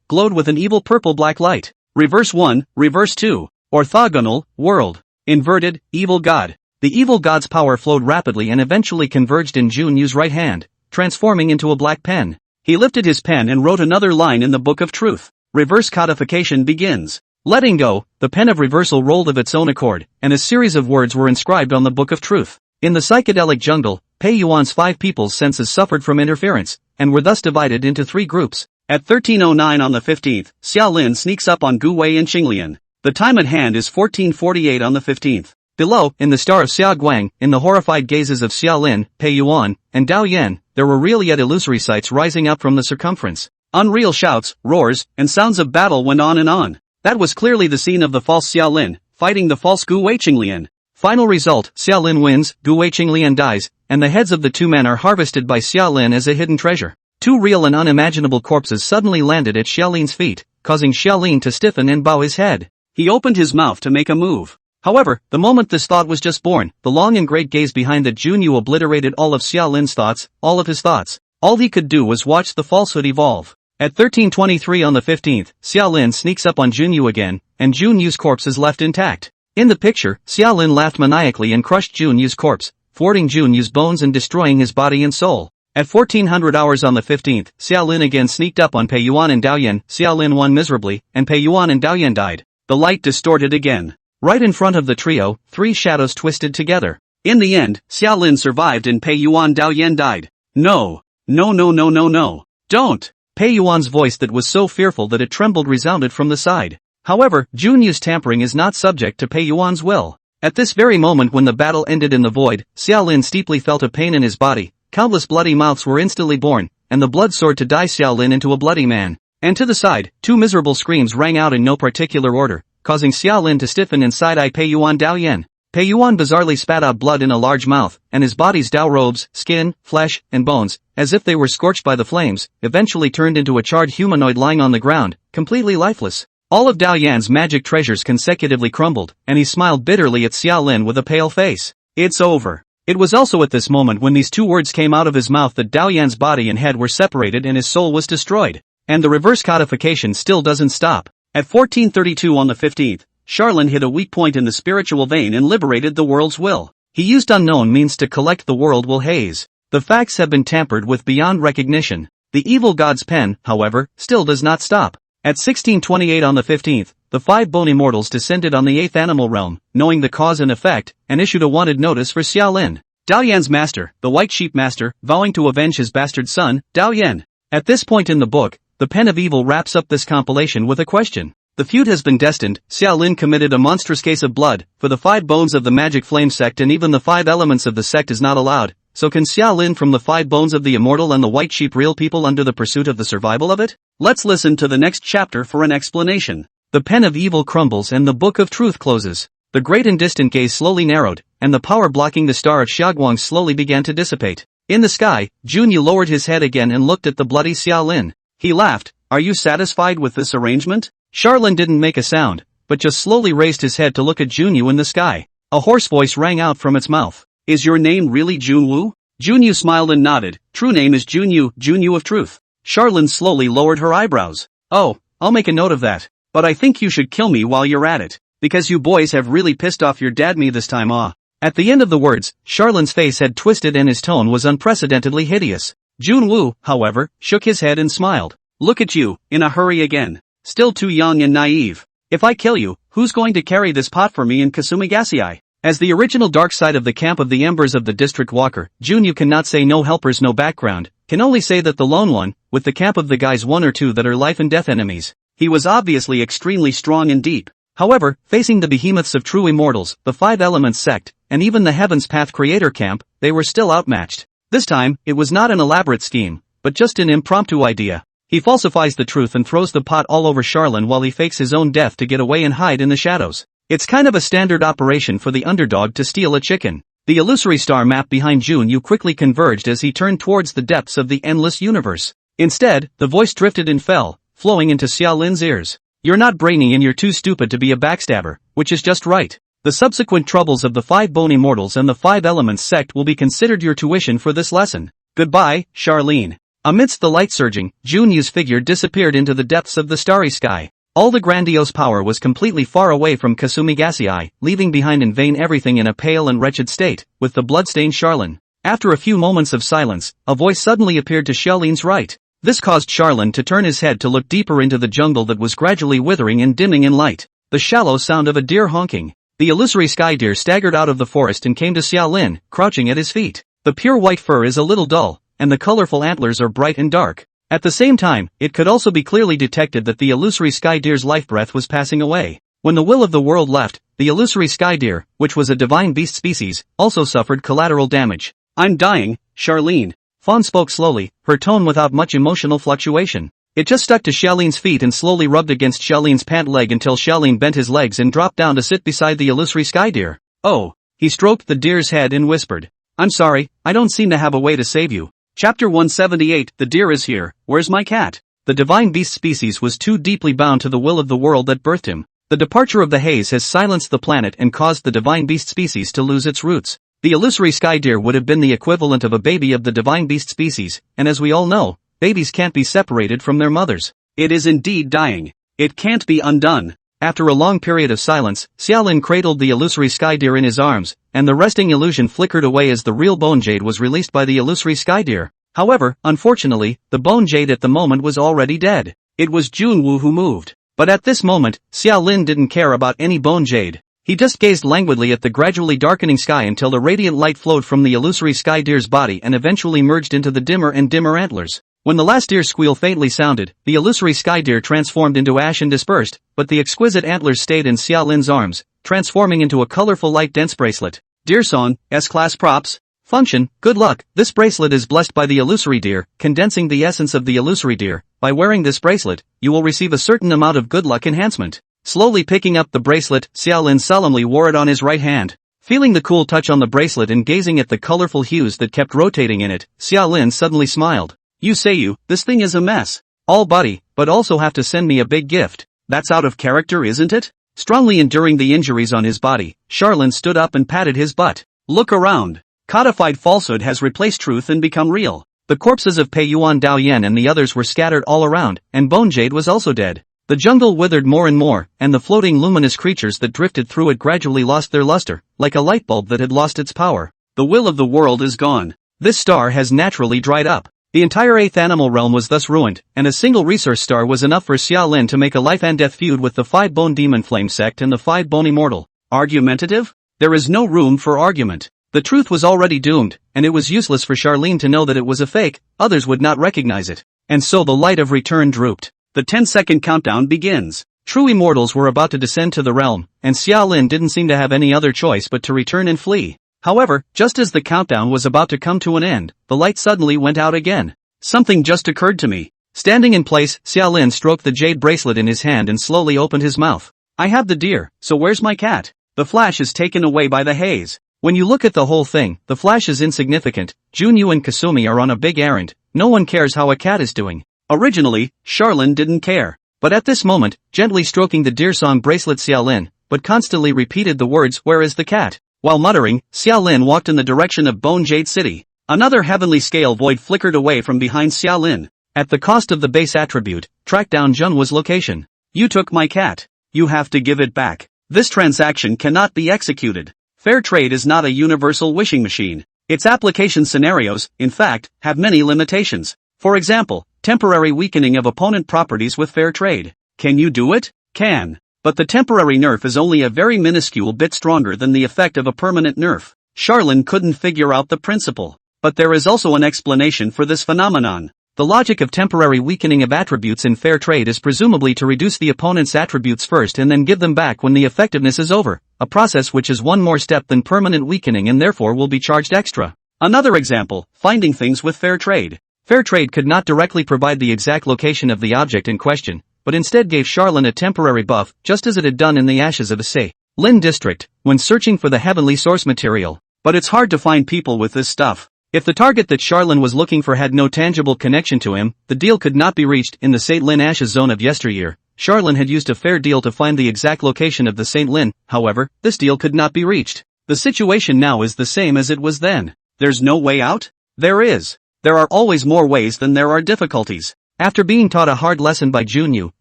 glowed with an evil purple-black light. Reverse 1, Reverse 2. Orthogonal, world. Inverted, evil god. The evil god's power flowed rapidly and eventually converged in Junyu's right hand, transforming into a black pen. He lifted his pen and wrote another line in the Book of Truth. Reverse codification begins. Letting go, the pen of reversal rolled of its own accord, and a series of words were inscribed on the Book of Truth. In the psychedelic jungle, Pei Yuan's 5 people's senses suffered from interference, and were thus divided into 3 groups. At 13:09 on the 15th, Xiaolin sneaks up on Gu Wei and Qinglian. The time at hand is 14:48 on the 15th. Below, in the star of Xiaoguang, in the horrified gazes of Xiaolin, Pei Yuan, and Dao Yan, there were real yet illusory sights rising up from the circumference. Unreal shouts, roars, and sounds of battle went on and on. That was clearly the scene of the false Xiaolin, fighting the false Gu Weichinglian. Final result, Xiaolin wins, Gu Weichinglian dies, and the heads of the two men are harvested by Xiaolin as a hidden treasure. Two real and unimaginable corpses suddenly landed at Xiaolin's feet, causing Xiaolin to stiffen and bow his head. He opened his mouth to make a move. However, the moment this thought was just born, the long and great gaze behind the Junyu obliterated all of Xiaolin's thoughts, all of his thoughts. All he could do was watch the falsehood evolve. At 13:23 on the 15th, Xiaolin sneaks up on Junyu again, and Junyu's corpse is left intact. In the picture, Xiaolin laughed maniacally and crushed Junyu's corpse, thwarting Junyu's bones and destroying his body and soul. At 1400 hours on the 15th, Xiaolin again sneaked up on Pei Yuan and Daoyan. Xiaolin won miserably, and Pei Yuan and Daoyan died. The light distorted again. Right in front of the trio, three shadows twisted together. In the end, Xiaolin survived and Pei Yuan Daoyan died. No. No no no no no. Don't! Pei Yuan's voice that was so fearful that it trembled resounded from the side. However, Junyu's tampering is not subject to Pei Yuan's will. At this very moment when the battle ended in the void, Xiaolin steeply felt a pain in his body, countless bloody mouths were instantly born, and the blood soared to dye Xiaolin into a bloody man. And to the side, two miserable screams rang out in no particular order, causing Xiaolin to stiffen and side-eye Pei Yuan Daoyan. Pei Yuan bizarrely spat out blood in a large mouth, and his body's Dao robes, skin, flesh, and bones, as if they were scorched by the flames, eventually turned into a charred humanoid lying on the ground, completely lifeless. All of Daoyan's magic treasures consecutively crumbled, and he smiled bitterly at Xiaolin with a pale face. It's over. It was also at this moment when these two words came out of his mouth that Daoyan's body and head were separated and his soul was destroyed. And the reverse codification still doesn't stop. At 1432 on the 15th, Charlin hit a weak point in the spiritual vein and liberated the world's will. He used unknown means to collect the world will haze. The facts have been tampered with beyond recognition. The evil god's pen, however, still does not stop. At 1628 on the 15th, the five bone immortals descended on the eighth animal realm, knowing the cause and effect, and issued a wanted notice for Xiaolin, Daoyan's master, the white sheep master, vowing to avenge his bastard son, Daoyan. At this point in the book, the pen of evil wraps up this compilation with a question. The feud has been destined. Xiaolin committed a monstrous case of blood, for the five bones of the magic flame sect and even the five elements of the sect is not allowed, so can Xiaolin from the five bones of the immortal and the white sheep real people under the pursuit of the survival of it? Let's listen to the next chapter for an explanation. The pen of evil crumbles and the book of truth closes. The great and distant gaze slowly narrowed, and the power blocking the star of Xiaoguang slowly began to dissipate. In the sky, Junyu lowered his head again and looked at the bloody Xiaolin. He laughed. Are you satisfied with this arrangement? Charlin didn't make a sound, but just slowly raised his head to look at Junyu in the sky. A hoarse voice rang out from its mouth. Is your name really Junwu? Junyu smiled and nodded. True name is Junyu, Junyu of Truth. Charlin slowly lowered her eyebrows. Oh, I'll make a note of that. But I think you should kill me while you're at it. Because you boys have really pissed off your dad me this time, ah. At the end of the words, Charlin's face had twisted and his tone was unprecedentedly hideous. Junwu, however, shook his head and smiled. Look at you, in a hurry again. Still too young and naive. If I kill you, who's going to carry this pot for me in Kasumigashii? As the original dark side of the camp of the embers of the district walker, Junyu cannot say no helpers no background, can only say that the lone one, with the camp of the guys one or two that are life and death enemies. He was obviously extremely strong and deep. However, facing the behemoths of true immortals, the Five Elements sect, and even the Heaven's Path creator camp, they were still outmatched. This time, it was not an elaborate scheme, but just an impromptu idea. He falsifies the truth and throws the pot all over Charlin while he fakes his own death to get away and hide in the shadows. It's kind of a standard operation for the underdog to steal a chicken. The illusory star map behind Junyu quickly converged as he turned towards the depths of the endless universe. Instead, the voice drifted and fell, flowing into Xiaolin's ears. You're not brainy and you're too stupid to be a backstabber, which is just right. The subsequent troubles of the Five Bone Immortals and the Five Elements sect will be considered your tuition for this lesson. Goodbye, Charlene. Amidst the light surging, Junyu's figure disappeared into the depths of the starry sky. All the grandiose power was completely far away from Kasumigashii, leaving behind in vain everything in a pale and wretched state, with the blood-stained Charlin. After a few moments of silence, a voice suddenly appeared to Xiaolin's right. This caused Charlin to turn his head to look deeper into the jungle that was gradually withering and dimming in light. The shallow sound of a deer honking. The illusory sky deer staggered out of the forest and came to Xiaolin, crouching at his feet. The pure white fur is a little dull, and the colorful antlers are bright and dark. At the same time, it could also be clearly detected that the illusory sky deer's life breath was passing away. When the will of the world left, the illusory sky deer, which was a divine beast species, also suffered collateral damage. I'm dying, Charlene. Fawn spoke slowly, her tone without much emotional fluctuation. It just stuck to Xiaolin's feet and slowly rubbed against Xiaolin's pant leg until Xiaolin bent his legs and dropped down to sit beside the illusory sky deer. Oh. He stroked the deer's head and whispered. I'm sorry, I don't seem to have a way to save you. Chapter 178, The deer is here, where's my cat? The divine beast species was too deeply bound to the will of the world that birthed him. The departure of the haze has silenced the planet and caused the divine beast species to lose its roots. The illusory sky deer would have been the equivalent of a baby of the divine beast species, and as we all know, babies can't be separated from their mothers. It is indeed dying. It can't be undone. After a long period of silence, Xiaolin cradled the illusory sky deer in his arms, and the resting illusion flickered away as the real bone jade was released by the illusory sky deer. However, unfortunately, the bone jade at the moment was already dead. It was Junwu who moved. But at this moment, Xiaolin didn't care about any bone jade. He just gazed languidly at the gradually darkening sky until the radiant light flowed from the illusory sky deer's body and eventually merged into the dimmer and dimmer antlers. When the last deer squeal faintly sounded, the illusory sky deer transformed into ash and dispersed, but the exquisite antlers stayed in Xiaolin's arms, transforming into a colorful light dense bracelet. Deer Song, S-Class props. Function, good luck. This bracelet is blessed by the illusory deer, condensing the essence of the illusory deer. By wearing this bracelet, you will receive a certain amount of good luck enhancement. Slowly picking up the bracelet, Xiaolin solemnly wore it on his right hand. Feeling the cool touch on the bracelet and gazing at the colorful hues that kept rotating in it, Xiaolin suddenly smiled. This thing is a mess. All buddy, but also have to send me a big gift. That's out of character, isn't it? Strongly enduring the injuries on his body, Xiaolin stood up and patted his butt. Look around. Codified falsehood has replaced truth and become real. The corpses of Pei Yuan Daoyan and the others were scattered all around, and Bone Jade was also dead. The jungle withered more and more, and the floating luminous creatures that drifted through it gradually lost their luster, like a light bulb that had lost its power. The will of the world is gone. This star has naturally dried up. The entire 8th animal realm was thus ruined, and a single resource star was enough for Xiaolin to make a life and death feud with the 5 Bone Demon Flame sect and the 5 Bone Immortal. Argumentative? There is no room for argument. The truth was already doomed, and it was useless for Charlene to know that it was a fake, others would not recognize it. And so the light of return drooped. The 10-second countdown begins. True immortals were about to descend to the realm, and Xiaolin didn't seem to have any other choice but to return and flee. However, just as the countdown was about to come to an end, the light suddenly went out again. Something just occurred to me. Standing in place, Xiaolin stroked the jade bracelet in his hand and slowly opened his mouth. I have the deer, so where's my cat? The flash is taken away by the haze. When you look at the whole thing, the flash is insignificant. Junyu and Kasumi are on a big errand. No one cares how a cat is doing. Originally, Charlene didn't care. But at this moment, gently stroking the deer song bracelet Xiaolin, but constantly repeated the words, where is the cat? While muttering, Xiaolin walked in the direction of Bone Jade City. Another heavenly scale void flickered away from behind Xiaolin. At the cost of the base attribute, track down Junwu's location. You took my cat. You have to give it back. This transaction cannot be executed. Fair trade is not a universal wishing machine. Its application scenarios, in fact, have many limitations. For example, temporary weakening of opponent properties with fair trade. Can you do it? Can. But the temporary nerf is only a very minuscule bit stronger than the effect of a permanent nerf. Charlene couldn't figure out the principle. But there is also an explanation for this phenomenon. The logic of temporary weakening of attributes in fair trade is presumably to reduce the opponent's attributes first and then give them back when the effectiveness is over, a process which is one more step than permanent weakening and therefore will be charged extra. Another example, finding things with fair trade. Fair trade could not directly provide the exact location of the object in question, but instead gave Charlene a temporary buff, just as it had done in the ashes of a Lin district, when searching for the heavenly source material. But it's hard to find people with this stuff. If the target that Charlene was looking for had no tangible connection to him, the deal could not be reached. In the St. Lin Ashes zone of yesteryear, Charlene had used a fair deal to find the exact location of the St. Lin, however, this deal could not be reached. The situation now is the same as it was then. There's no way out? There is. There are always more ways than there are difficulties. After being taught a hard lesson by Junyu,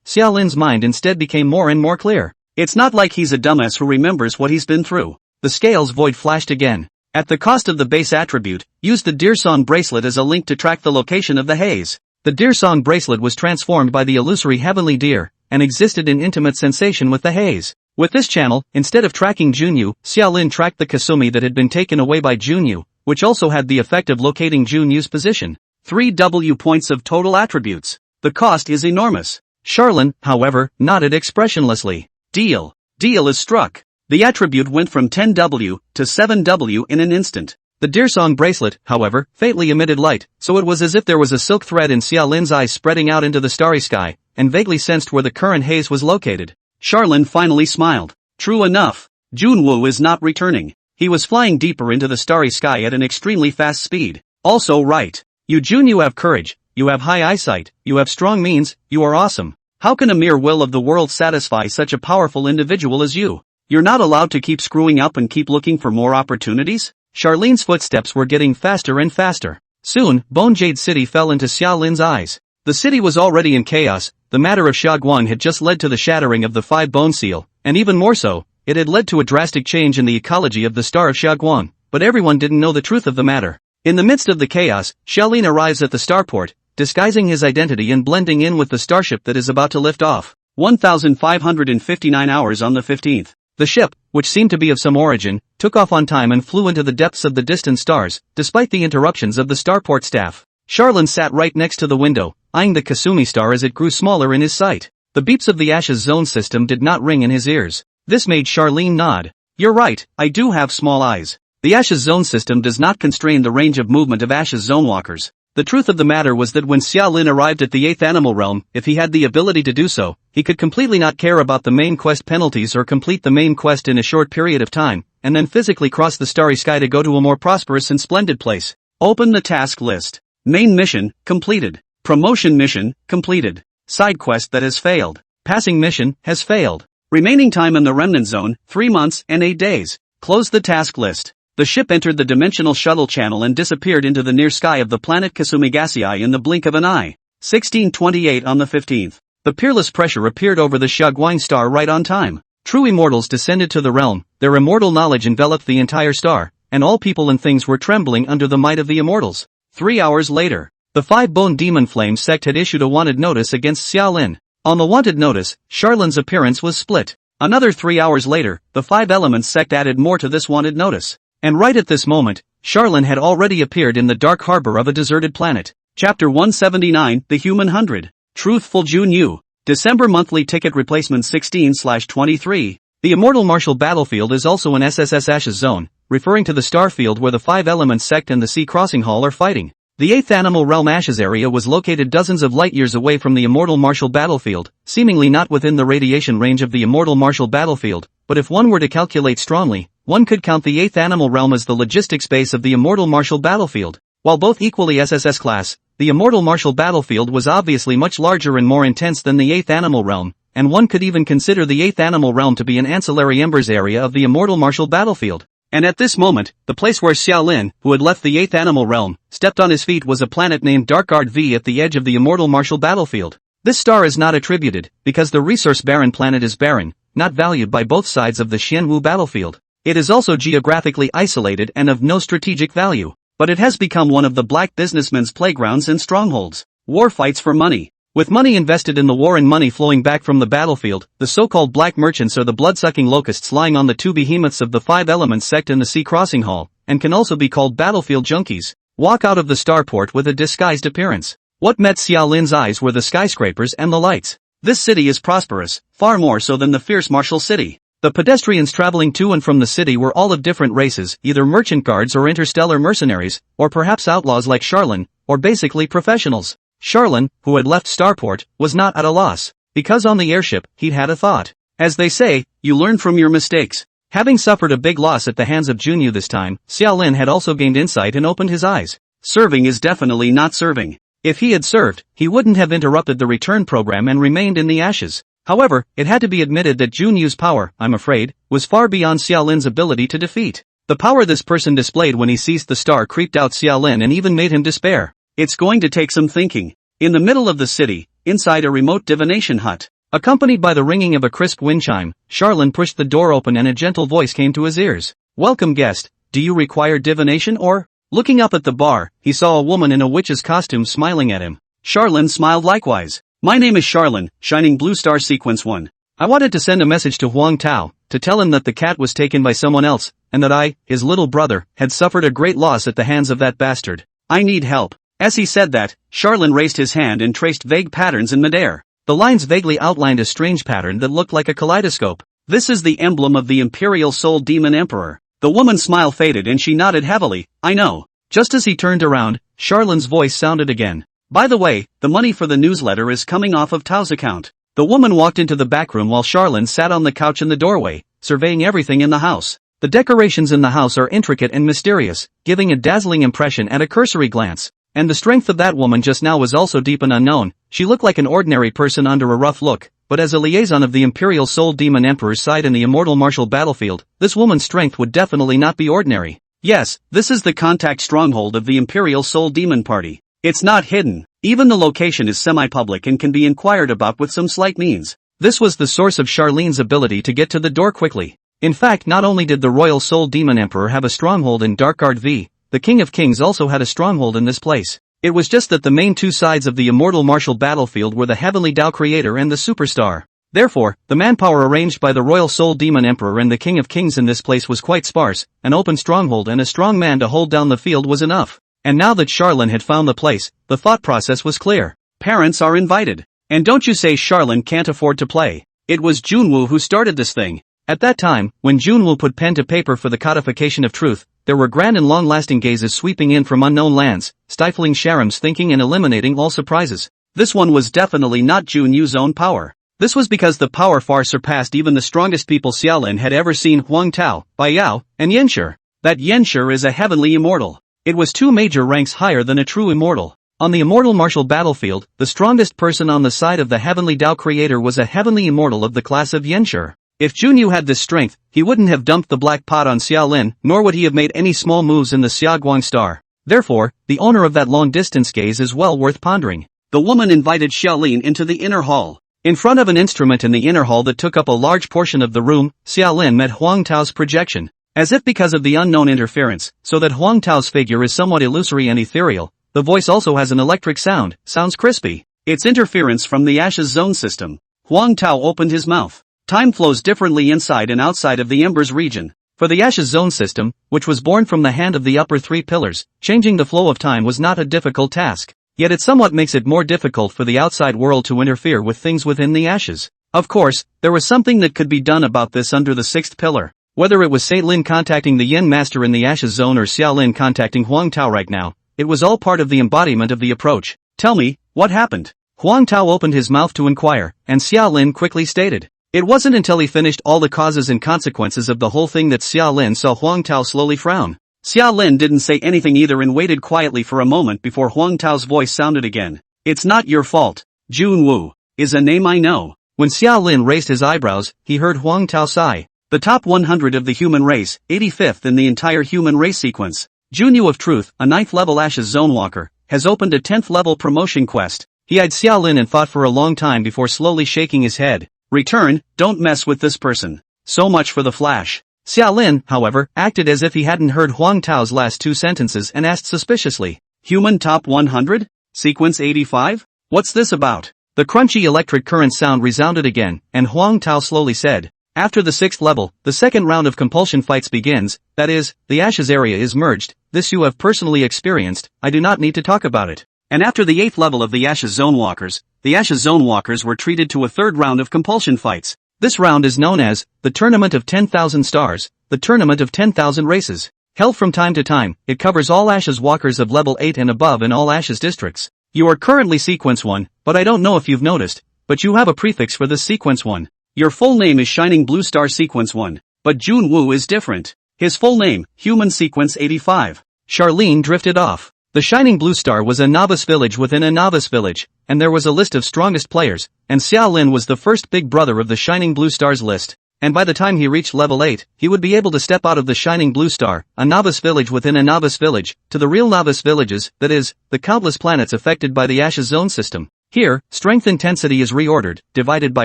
Xiaolin's mind instead became more and more clear. It's not like he's a dumbass who remembers what he's been through. The scales void flashed again. At the cost of the base attribute, use the Deer Song bracelet as a link to track the location of the haze. The Deer Song bracelet was transformed by the illusory heavenly deer, and existed in intimate sensation with the haze. With this channel, instead of tracking Junyu, Xiaolin tracked the Kasumi that had been taken away by Junyu, which also had the effect of locating Junyu's position. 3 W points of total attributes. The cost is enormous. Charlene, however, nodded expressionlessly. Deal. Deal is struck. The attribute went from 10W to 7W in an instant. The Deersong bracelet, however, faintly emitted light, so it was as if there was a silk thread in Xia Lin's eyes spreading out into the starry sky, and vaguely sensed where the current haze was located. Charlene finally smiled. True enough, Junwoo is not returning. He was flying deeper into the starry sky at an extremely fast speed. Also right. You have courage, you have high eyesight, you have strong means, you are awesome. How can a mere will of the world satisfy such a powerful individual as you? You're not allowed to keep screwing up and keep looking for more opportunities? Charlene's footsteps were getting faster and faster. Soon, Bone Jade City fell into Xia Lin's eyes. The city was already in chaos. The matter of Xiaoguang had just led to the shattering of the 5-bone seal, and even more so, it had led to a drastic change in the ecology of the star of Xiaoguang, but everyone didn't know the truth of the matter. In the midst of the chaos, Xiaolin arrives at the starport, disguising his identity and blending in with the starship that is about to lift off. 1,559 hours on the 15th. The ship, which seemed to be of some origin, took off on time and flew into the depths of the distant stars, despite the interruptions of the starport staff. Charlene sat right next to the window, eyeing the Kasumi star as it grew smaller in his sight. The beeps of the Ashes Zone system did not ring in his ears. This made Charlene nod. You're right, I do have small eyes. The Ashes Zone system does not constrain the range of movement of Ashes Zone walkers. The truth of the matter was that when Xia Lin arrived at the 8th animal realm, if he had the ability to do so, he could completely not care about the main quest penalties or complete the main quest in a short period of time, and then physically cross the starry sky to go to a more prosperous and splendid place. Open the task list. Main mission, completed. Promotion mission, completed. Side quest that has failed. Passing mission, has failed. Remaining time in the remnant zone, 3 months and 8 days. Close the task list. The ship entered the dimensional shuttle channel and disappeared into the near sky of the planet Kasumigasii in the blink of an eye. 1628 on the 15th. The peerless pressure appeared over the Xiaoguang star right on time. True immortals descended to the realm, their immortal knowledge enveloped the entire star, and all people and things were trembling under the might of the immortals. 3 hours later, the 5-bone demon flame sect had issued a wanted notice against Xia Lin. On the wanted notice, Charlene's appearance was split. Another 3 hours later, the 5 elements sect added more to this wanted notice. And right at this moment, Charlene had already appeared in the dark harbor of a deserted planet. Chapter 179, The Human 100. Truthful Junyu. December monthly ticket replacement 16/23. The Immortal Martial Battlefield is also an SSS Ashes Zone, referring to the star field where the 5 elements sect and the Sea Crossing Hall are fighting. The 8th Animal Realm Ashes area was located dozens of light years away from the Immortal Martial Battlefield, seemingly not within the radiation range of the Immortal Martial Battlefield, but if one were to calculate strongly, one could count the 8th Animal Realm as the logistics base of the Immortal Martial Battlefield. While both equally SSS class, the Immortal Martial Battlefield was obviously much larger and more intense than the 8th Animal Realm, and one could even consider the 8th Animal Realm to be an ancillary embers area of the Immortal Martial Battlefield. And at this moment, the place where Xia Lin, who had left the 8th Animal Realm, stepped on his feet was a planet named Darkguard V at the edge of the Immortal Martial Battlefield. This star is not attributed, because the resource-barren planet is barren, not valued by both sides of the Xianwu battlefield. It is also geographically isolated and of no strategic value, but it has become one of the black businessmen's playgrounds and strongholds. War fights for money. With money invested in the war and money flowing back from the battlefield, the so-called black merchants are the blood-sucking locusts lying on the 2 behemoths of the 5 elements sect in the Sea Crossing Hall, and can also be called battlefield junkies. Walk out of the starport with a disguised appearance. What met Xia Lin's eyes were the skyscrapers and the lights. This city is prosperous, far more so than the fierce martial city. The pedestrians traveling to and from the city were all of different races, either merchant guards or interstellar mercenaries, or perhaps outlaws like Charlene, or basically professionals. Charlene, who had left Starport, was not at a loss, because on the airship, he'd had a thought. As they say, you learn from your mistakes. Having suffered a big loss at the hands of Junyu this time, Xia Lin had also gained insight and opened his eyes. Serving is definitely not serving. If he had served, he wouldn't have interrupted the return program and remained in the ashes. However, it had to be admitted that Junyu's power, I'm afraid, was far beyond Xia Lin's ability to defeat. The power this person displayed when he seized the star creeped out Xia Lin and even made him despair. It's going to take some thinking. In the middle of the city, inside a remote divination hut, accompanied by the ringing of a crisp wind chime, Charlene pushed the door open and a gentle voice came to his ears. Welcome guest, do you require divination or? Looking up at the bar, he saw a woman in a witch's costume smiling at him. Charlene smiled likewise. My name is Charlene, Shining Blue Star Sequence 1. I wanted to send a message to Huang Tao, to tell him that the cat was taken by someone else, and that I, his little brother, had suffered a great loss at the hands of that bastard. I need help. As he said that, Charlene raised his hand and traced vague patterns in midair. The lines vaguely outlined a strange pattern that looked like a kaleidoscope. This is the emblem of the Imperial Soul Demon Emperor. The woman's smile faded and she nodded heavily. I know. Just as he turned around, Charlin's voice sounded again. By the way, the money for the newsletter is coming off of Tao's account. The woman walked into the back room while Charlin sat on the couch in the doorway, surveying everything in the house. The decorations in the house are intricate and mysterious, giving a dazzling impression at a cursory glance. And the strength of that woman just now was also deep and unknown. She looked like an ordinary person under a rough look, but as a liaison of the Imperial Soul Demon Emperor's side in the immortal martial battlefield, this woman's strength would definitely not be ordinary. Yes, this is the contact stronghold of the Imperial Soul Demon Party. It's not hidden. Even the location is semi-public and can be inquired about with some slight means. This was the source of Charlin's ability to get to the door quickly. In fact, not only did the Royal Soul Demon Emperor have a stronghold in Darkguard V, the King of Kings also had a stronghold in this place. It was just that the main two sides of the immortal martial battlefield were the Heavenly Tao Creator and the Superstar. Therefore, the manpower arranged by the Royal Soul Demon Emperor and the King of Kings in this place was quite sparse. An open stronghold and a strong man to hold down the field was enough. And now that Charlin had found the place, the thought process was clear. Parents are invited. And don't you say Charlin can't afford to play. It was Junwoo who started this thing. At that time, when Junwoo put pen to paper for the codification of truth, there were grand and long-lasting gazes sweeping in from unknown lands, stifling Sharam's thinking and eliminating all surprises. This one was definitely not Junwoo's own power. This was because the power far surpassed even the strongest people Xiaolin had ever seen: Huang Tao, Bai Yao, and Yanshi. That Yanshi is a heavenly immortal. It was 2 major ranks higher than a true immortal. On the immortal martial battlefield, the strongest person on the side of the Heavenly Tao Creator was a heavenly immortal of the class of Yanshi. If Junyu had this strength, he wouldn't have dumped the black pot on Xiaolin, nor would he have made any small moves in the Xiaoguang Star. Therefore, the owner of that long-distance gaze is well worth pondering. The woman invited Xiaolin into the inner hall. In front of an instrument in the inner hall that took up a large portion of the room, Xiaolin met Huang Tao's projection. As if because of the unknown interference, so that Huang Tao's figure is somewhat illusory and ethereal, the voice also has an electric sound, sounds crispy. It's interference from the Ashes Zone system. Huang Tao opened his mouth. Time flows differently inside and outside of the Embers region. For the Ashes Zone system, which was born from the hand of the upper 3 pillars, changing the flow of time was not a difficult task. Yet it somewhat makes it more difficult for the outside world to interfere with things within the Ashes. Of course, there was something that could be done about this under the 6th pillar. Whether it was Sei Lin contacting the Yin Master in the Ashes Zone or Xiao Lin contacting Huang Tao right now, it was all part of the embodiment of the approach. Tell me, what happened? Huang Tao opened his mouth to inquire, and Xiao Lin quickly stated. It wasn't until he finished all the causes and consequences of the whole thing that Xiao Lin saw Huang Tao slowly frown. Xiao Lin didn't say anything either and waited quietly for a moment before Huang Tao's voice sounded again. It's not your fault. Junwoo is a name I know. When Xiao Lin raised his eyebrows, he heard Huang Tao sigh. The top 100 of the human race, 85th in the entire human race sequence. Junwoo of Truth, a 9th level Ashes Zone Walker, has opened a 10th level promotion quest. He eyed Xiao Lin and thought for a long time before slowly shaking his head. Return, don't mess with this person. So much for the flash. Xiao Lin, however, acted as if he hadn't heard Huang Tao's last 2 sentences and asked suspiciously. Human top 100? Sequence 85? What's this about? The crunchy electric current sound resounded again, and Huang Tao slowly said. After the 6th level, the second round of compulsion fights begins, that is, the Ashes area is merged. This you have personally experienced, I do not need to talk about it. And after the 8th level of the Ashes Zone Walkers were treated to a 3rd round of compulsion fights. This round is known as the Tournament of 10,000 Stars, the Tournament of 10,000 Races. Held from time to time, it covers all Ashes Walkers of level 8 and above in all Ashes districts. You are currently Sequence 1, but I don't know if you've noticed, but you have a prefix for this Sequence 1. Your full name is Shining Blue Star Sequence 1, but Junwoo is different. His full name, Human Sequence 85. Charlene drifted off. The Shining Blue Star was a novice village within a novice village, and there was a list of strongest players, and Xiao Lin was the first big brother of the Shining Blue Star's list, and by the time he reached level 8, he would be able to step out of the Shining Blue Star, a novice village within a novice village, to the real novice villages, that is, the countless planets affected by the Ashes Zone system. Here, strength intensity is reordered, divided by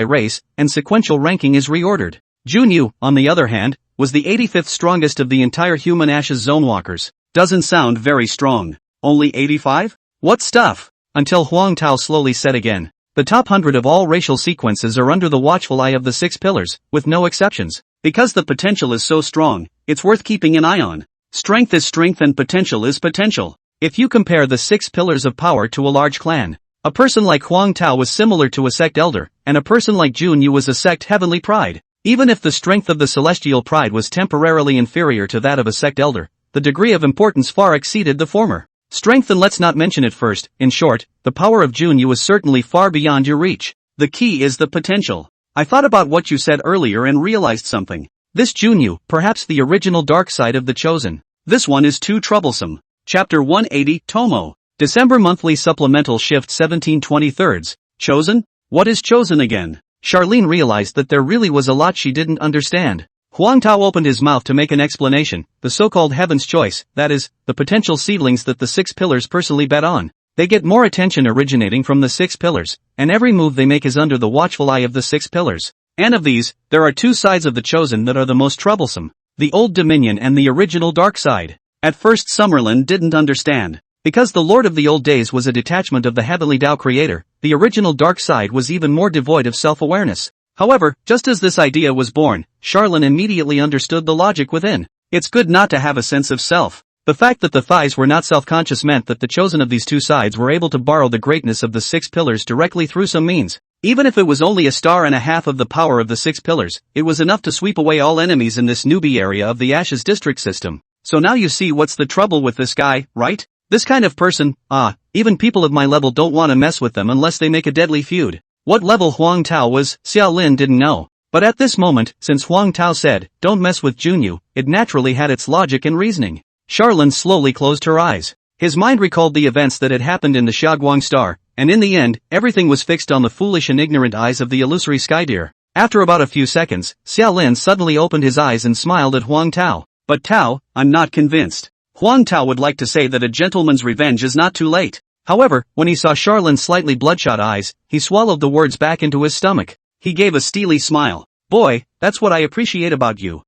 race, and sequential ranking is reordered. Junyu, on the other hand, was the 85th strongest of the entire human Ashes Zone Walkers. Doesn't sound very strong. Only 85? What stuff? Until Huang Tao slowly said again. The top 100 of all racial sequences are under the watchful eye of the 6 pillars, with no exceptions. Because the potential is so strong, it's worth keeping an eye on. Strength is strength and potential is potential. If you compare the 6 pillars of power to a large clan, a person like Huang Tao was similar to a sect elder, and a person like Junyu was a sect heavenly pride. Even if the strength of the celestial pride was temporarily inferior to that of a sect elder, the degree of importance far exceeded the former strength, and let's not mention it first. In short, the power of Junyu was certainly far beyond your reach. The key is the potential. I thought about what you said earlier and realized something. This Junyu, perhaps the original dark side of the Chosen. This one is too troublesome. Chapter 180, Tomo. December monthly supplemental shift 17/23. Chosen? What is Chosen again? Charlene realized that there really was a lot she didn't understand. Huang Tao opened his mouth to make an explanation. The so-called Heaven's Choice, that is, the potential seedlings that the 6 pillars personally bet on. They get more attention originating from the 6 pillars, and every move they make is under the watchful eye of the 6 pillars. And of these, there are 2 sides of the Chosen that are the most troublesome. The Old Dominion and the original dark side. At first Summerlin didn't understand. Because the Lord of the Old Days was a detachment of the Heavenly Tao Creator, the original dark side was even more devoid of self-awareness. However, just as this idea was born, Charlene immediately understood the logic within. It's good not to have a sense of self. The fact that the thighs were not self-conscious meant that the chosen of these 2 sides were able to borrow the greatness of the 6 pillars directly through some means. Even if it was only a star and a half of the power of the 6 pillars, it was enough to sweep away all enemies in this newbie area of the Ashes district system. So now you see what's the trouble with this guy, right? This kind of person, even people of my level don't want to mess with them unless they make a deadly feud. What level Huang Tao was, Xiao Lin didn't know. But at this moment, since Huang Tao said, don't mess with Junyu, it naturally had its logic and reasoning. Charlene slowly closed her eyes. His mind recalled the events that had happened in the Xiaoguang star, and in the end, everything was fixed on the foolish and ignorant eyes of the illusory sky deer. After about a few seconds, Xiao Lin suddenly opened his eyes and smiled at Huang Tao. But Tao, I'm not convinced. Huang Tao would like to say that a gentleman's revenge is not too late. However, when he saw Charlene's slightly bloodshot eyes, he swallowed the words back into his stomach. He gave a steely smile. Boy, that's what I appreciate about you.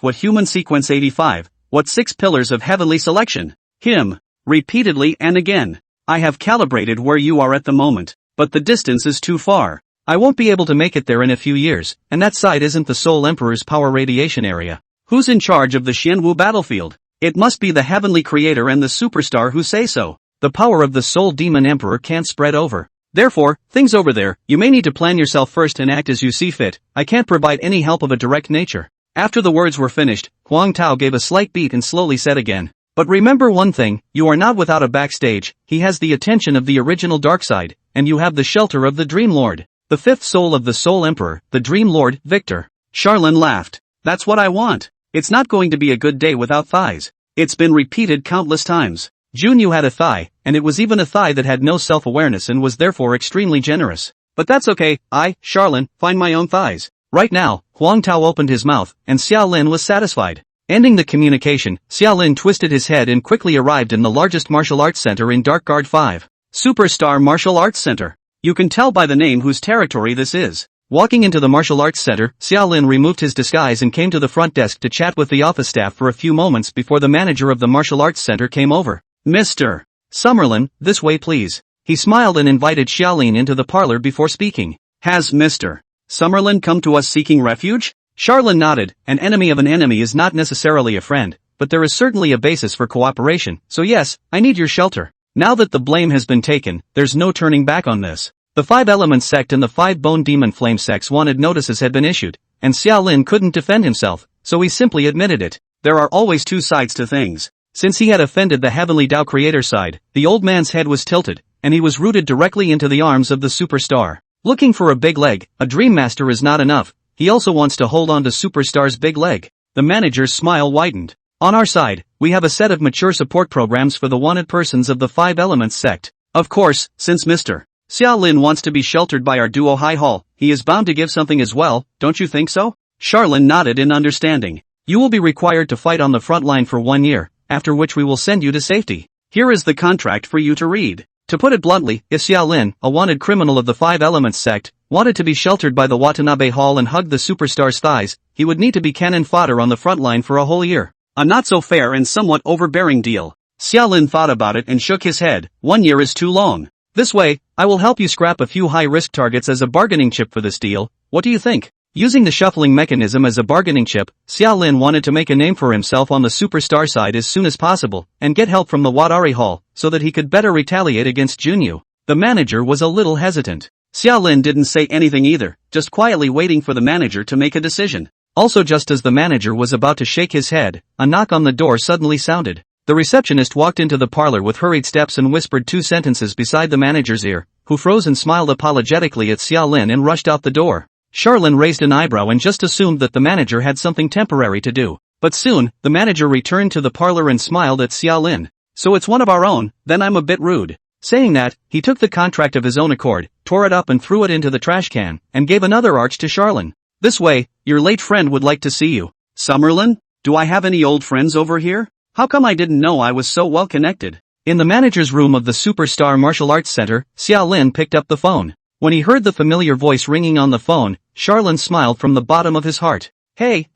What human sequence 85, what 6 pillars of heavenly selection? Him. Repeatedly and again. I have calibrated where you are at the moment, but the distance is too far. I won't be able to make it there in a few years, and that side isn't the Soul Emperor's power radiation area. Who's in charge of the Xianwu battlefield? It must be the Heavenly Creator and the Superstar who say so. The power of the Soul Demon Emperor can't spread over. Therefore, things over there, you may need to plan yourself first and act as you see fit. I can't provide any help of a direct nature. After the words were finished, Huang Tao gave a slight beat and slowly said again. But remember one thing, you are not without a backstage. He has the attention of the original dark side, and you have the shelter of the Dream Lord. The 5th soul of the Soul Emperor, the Dream Lord, Victor. Charlene laughed. That's what I want. It's not going to be a good day without thighs. It's been repeated countless times. Junyu had a thigh, and it was even a thigh that had no self-awareness and was therefore extremely generous. But that's okay, I, Charlene, find my own thighs. Right now, Huang Tao opened his mouth, and Xiao Lin was satisfied. Ending the communication, Xiao Lin twisted his head and quickly arrived in the largest martial arts center in Dark Guard 5. Superstar Martial Arts Center. You can tell by the name whose territory this is. Walking into the martial arts center, Xiao Lin removed his disguise and came to the front desk to chat with the office staff for a few moments before the manager of the martial arts center came over. Mr. Summerlin, this way please. He smiled and invited Xiaolin into the parlor before speaking. Has Mr. Summerlin come to us seeking refuge? Charlene nodded. An enemy of an enemy is not necessarily a friend, but there is certainly a basis for cooperation, so yes, I need your shelter. Now that the blame has been taken, there's no turning back on this. The 5 Elements sect and the 5 Bone Demon Flame sects wanted notices had been issued, and Xiao Lin couldn't defend himself, so he simply admitted it. There are always 2 sides to things. Since he had offended the Heavenly Tao Creator side, the old man's head was tilted, and he was rooted directly into the arms of the Superstar. Looking for a big leg, a Dream Master is not enough, he also wants to hold on to Superstar's big leg. The manager's smile widened. On our side, we have a set of mature support programs for the wanted persons of the 5 Elements sect. Of course, since Mr. Xiao Lin wants to be sheltered by our duo High Hall, he is bound to give something as well, don't you think so? Charlene nodded in understanding. You will be required to fight on the front line for 1 year, after which we will send you to safety. Here is the contract for you to read. To put it bluntly, if Xiao Lin, a wanted criminal of the 5 Elements sect, wanted to be sheltered by the Watanabe Hall and hug the Superstar's thighs, he would need to be cannon fodder on the front line for a whole year. A not so fair and somewhat overbearing deal. Xiao Lin thought about it and shook his head. 1 year is too long. This way, I will help you scrap a few high-risk targets as a bargaining chip for this deal. What do you think? Using the shuffling mechanism as a bargaining chip, Xiao Lin wanted to make a name for himself on the Superstar side as soon as possible, and get help from the Watari Hall, so that he could better retaliate against Junyu. The manager was a little hesitant. Xia Lin didn't say anything either, just quietly waiting for the manager to make a decision. Also, just as the manager was about to shake his head, a knock on the door suddenly sounded. The receptionist walked into the parlor with hurried steps and whispered 2 sentences beside the manager's ear, who froze and smiled apologetically at Xia Lin and rushed out the door. Charlene raised an eyebrow and just assumed that the manager had something temporary to do. But soon, the manager returned to the parlor and smiled at Xia Lin. "So it's one of our own, then I'm a bit rude." Saying that, he took the contract of his own accord, tore it up and threw it into the trash can, and gave another arch to Charlene. "This way, your late friend would like to see you." "Summerlin? Do I have any old friends over here? How come I didn't know I was so well connected?" In the manager's room of the Superstar Martial Arts Center, Xia Lin picked up the phone. When he heard the familiar voice ringing on the phone, Charlene smiled from the bottom of his heart. Hey,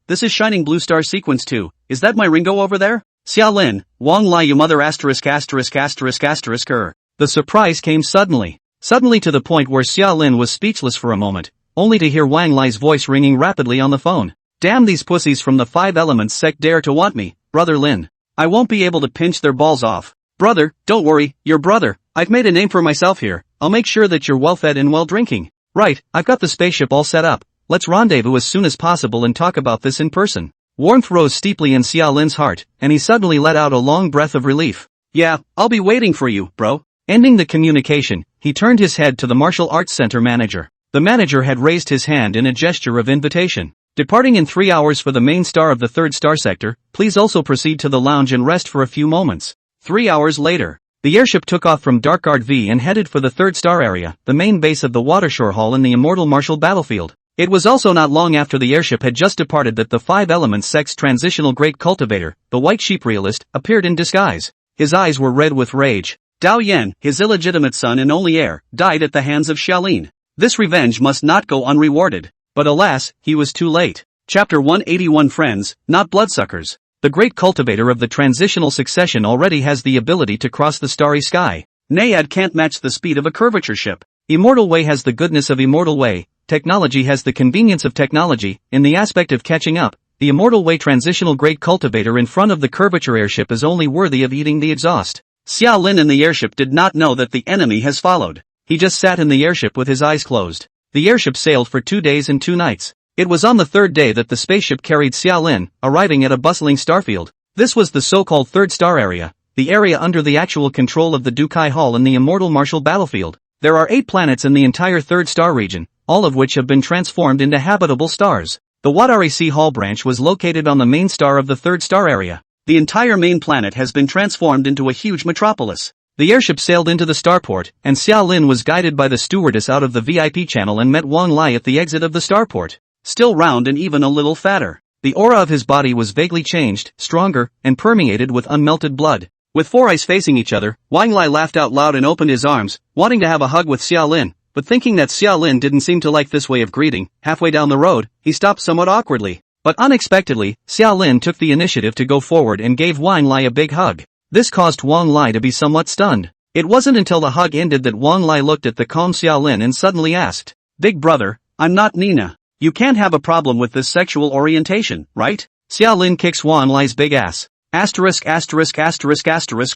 this is Shining Blue Star Sequence 2, is that my Ringo over there? Xia Lin, Wang Lai you mother asterisk. The surprise came suddenly to the point where Xia Lin was speechless for a moment, only to hear Wang Lai's voice ringing rapidly on the phone. "Damn, these pussies from the 5 Elements sect dare to want me, brother Lin. I won't be able to pinch their balls off. Brother, don't worry, your brother, I've made a name for myself here, I'll make sure that you're well fed and well drinking. Right, I've got the spaceship all set up, let's rendezvous as soon as possible and talk about this in person." Warmth rose steeply in Xia Lin's heart, and he suddenly let out a long breath of relief. "Yeah, I'll be waiting for you, bro." Ending the communication, he turned his head to the Martial Arts Center manager. The manager had raised his hand in a gesture of invitation. "Departing in 3 hours for the main star of the 3rd star sector, please also proceed to the lounge and rest for a few moments." 3 hours later, the airship took off from Darkguard V and headed for the 3rd star area, the main base of the Watershore Hall in the Immortal Martial Battlefield. It was also not long after the airship had just departed that the 5 Elements sect's transitional great cultivator, the White Sheep Realist, appeared in disguise. His eyes were red with rage. Dao Yan, his illegitimate son and only heir, died at the hands of Xiaolin. This revenge must not go unrewarded. But alas, he was too late. Chapter 181 Friends, not bloodsuckers. The great cultivator of the transitional succession already has the ability to cross the starry sky. Naiad can't match the speed of a curvature ship. Immortal Way has the goodness of Immortal Way. Technology has the convenience of technology. In the aspect of catching up, the Immortal Way transitional great cultivator in front of the curvature airship is only worthy of eating the exhaust. Xia Lin in the airship did not know that the enemy has followed. He just sat in the airship with his eyes closed. The airship sailed for 2 days and 2 nights. It was on the 3rd day that the spaceship carried Xia Lin, arriving at a bustling starfield. This was the so-called 3rd star area, the area under the actual control of the Dukai Hall in the Immortal Martial Battlefield. There are 8 planets in the entire 3rd star region, all of which have been transformed into habitable stars. The Wadari Sea Hall branch was located on the main star of the 3rd star area. The entire main planet has been transformed into a huge metropolis. The airship sailed into the starport, and Xia Lin was guided by the stewardess out of the VIP channel and met Wang Lai at the exit of the starport. Still round and even a little fatter. The aura of his body was vaguely changed, stronger, and permeated with unmelted blood. With 4 eyes facing each other, Wang Lai laughed out loud and opened his arms, wanting to have a hug with Xia Lin, but thinking that Xia Lin didn't seem to like this way of greeting. Halfway down the road, he stopped somewhat awkwardly. But unexpectedly, Xia Lin took the initiative to go forward and gave Wang Lai a big hug. This caused Wang Lai to be somewhat stunned. It wasn't until the hug ended that Wang Lai looked at the calm Xia Lin and suddenly asked, "Big brother, I'm not Nina. You can't have a problem with this sexual orientation, right?" Xia Lin kicks Wang Lai's big ass.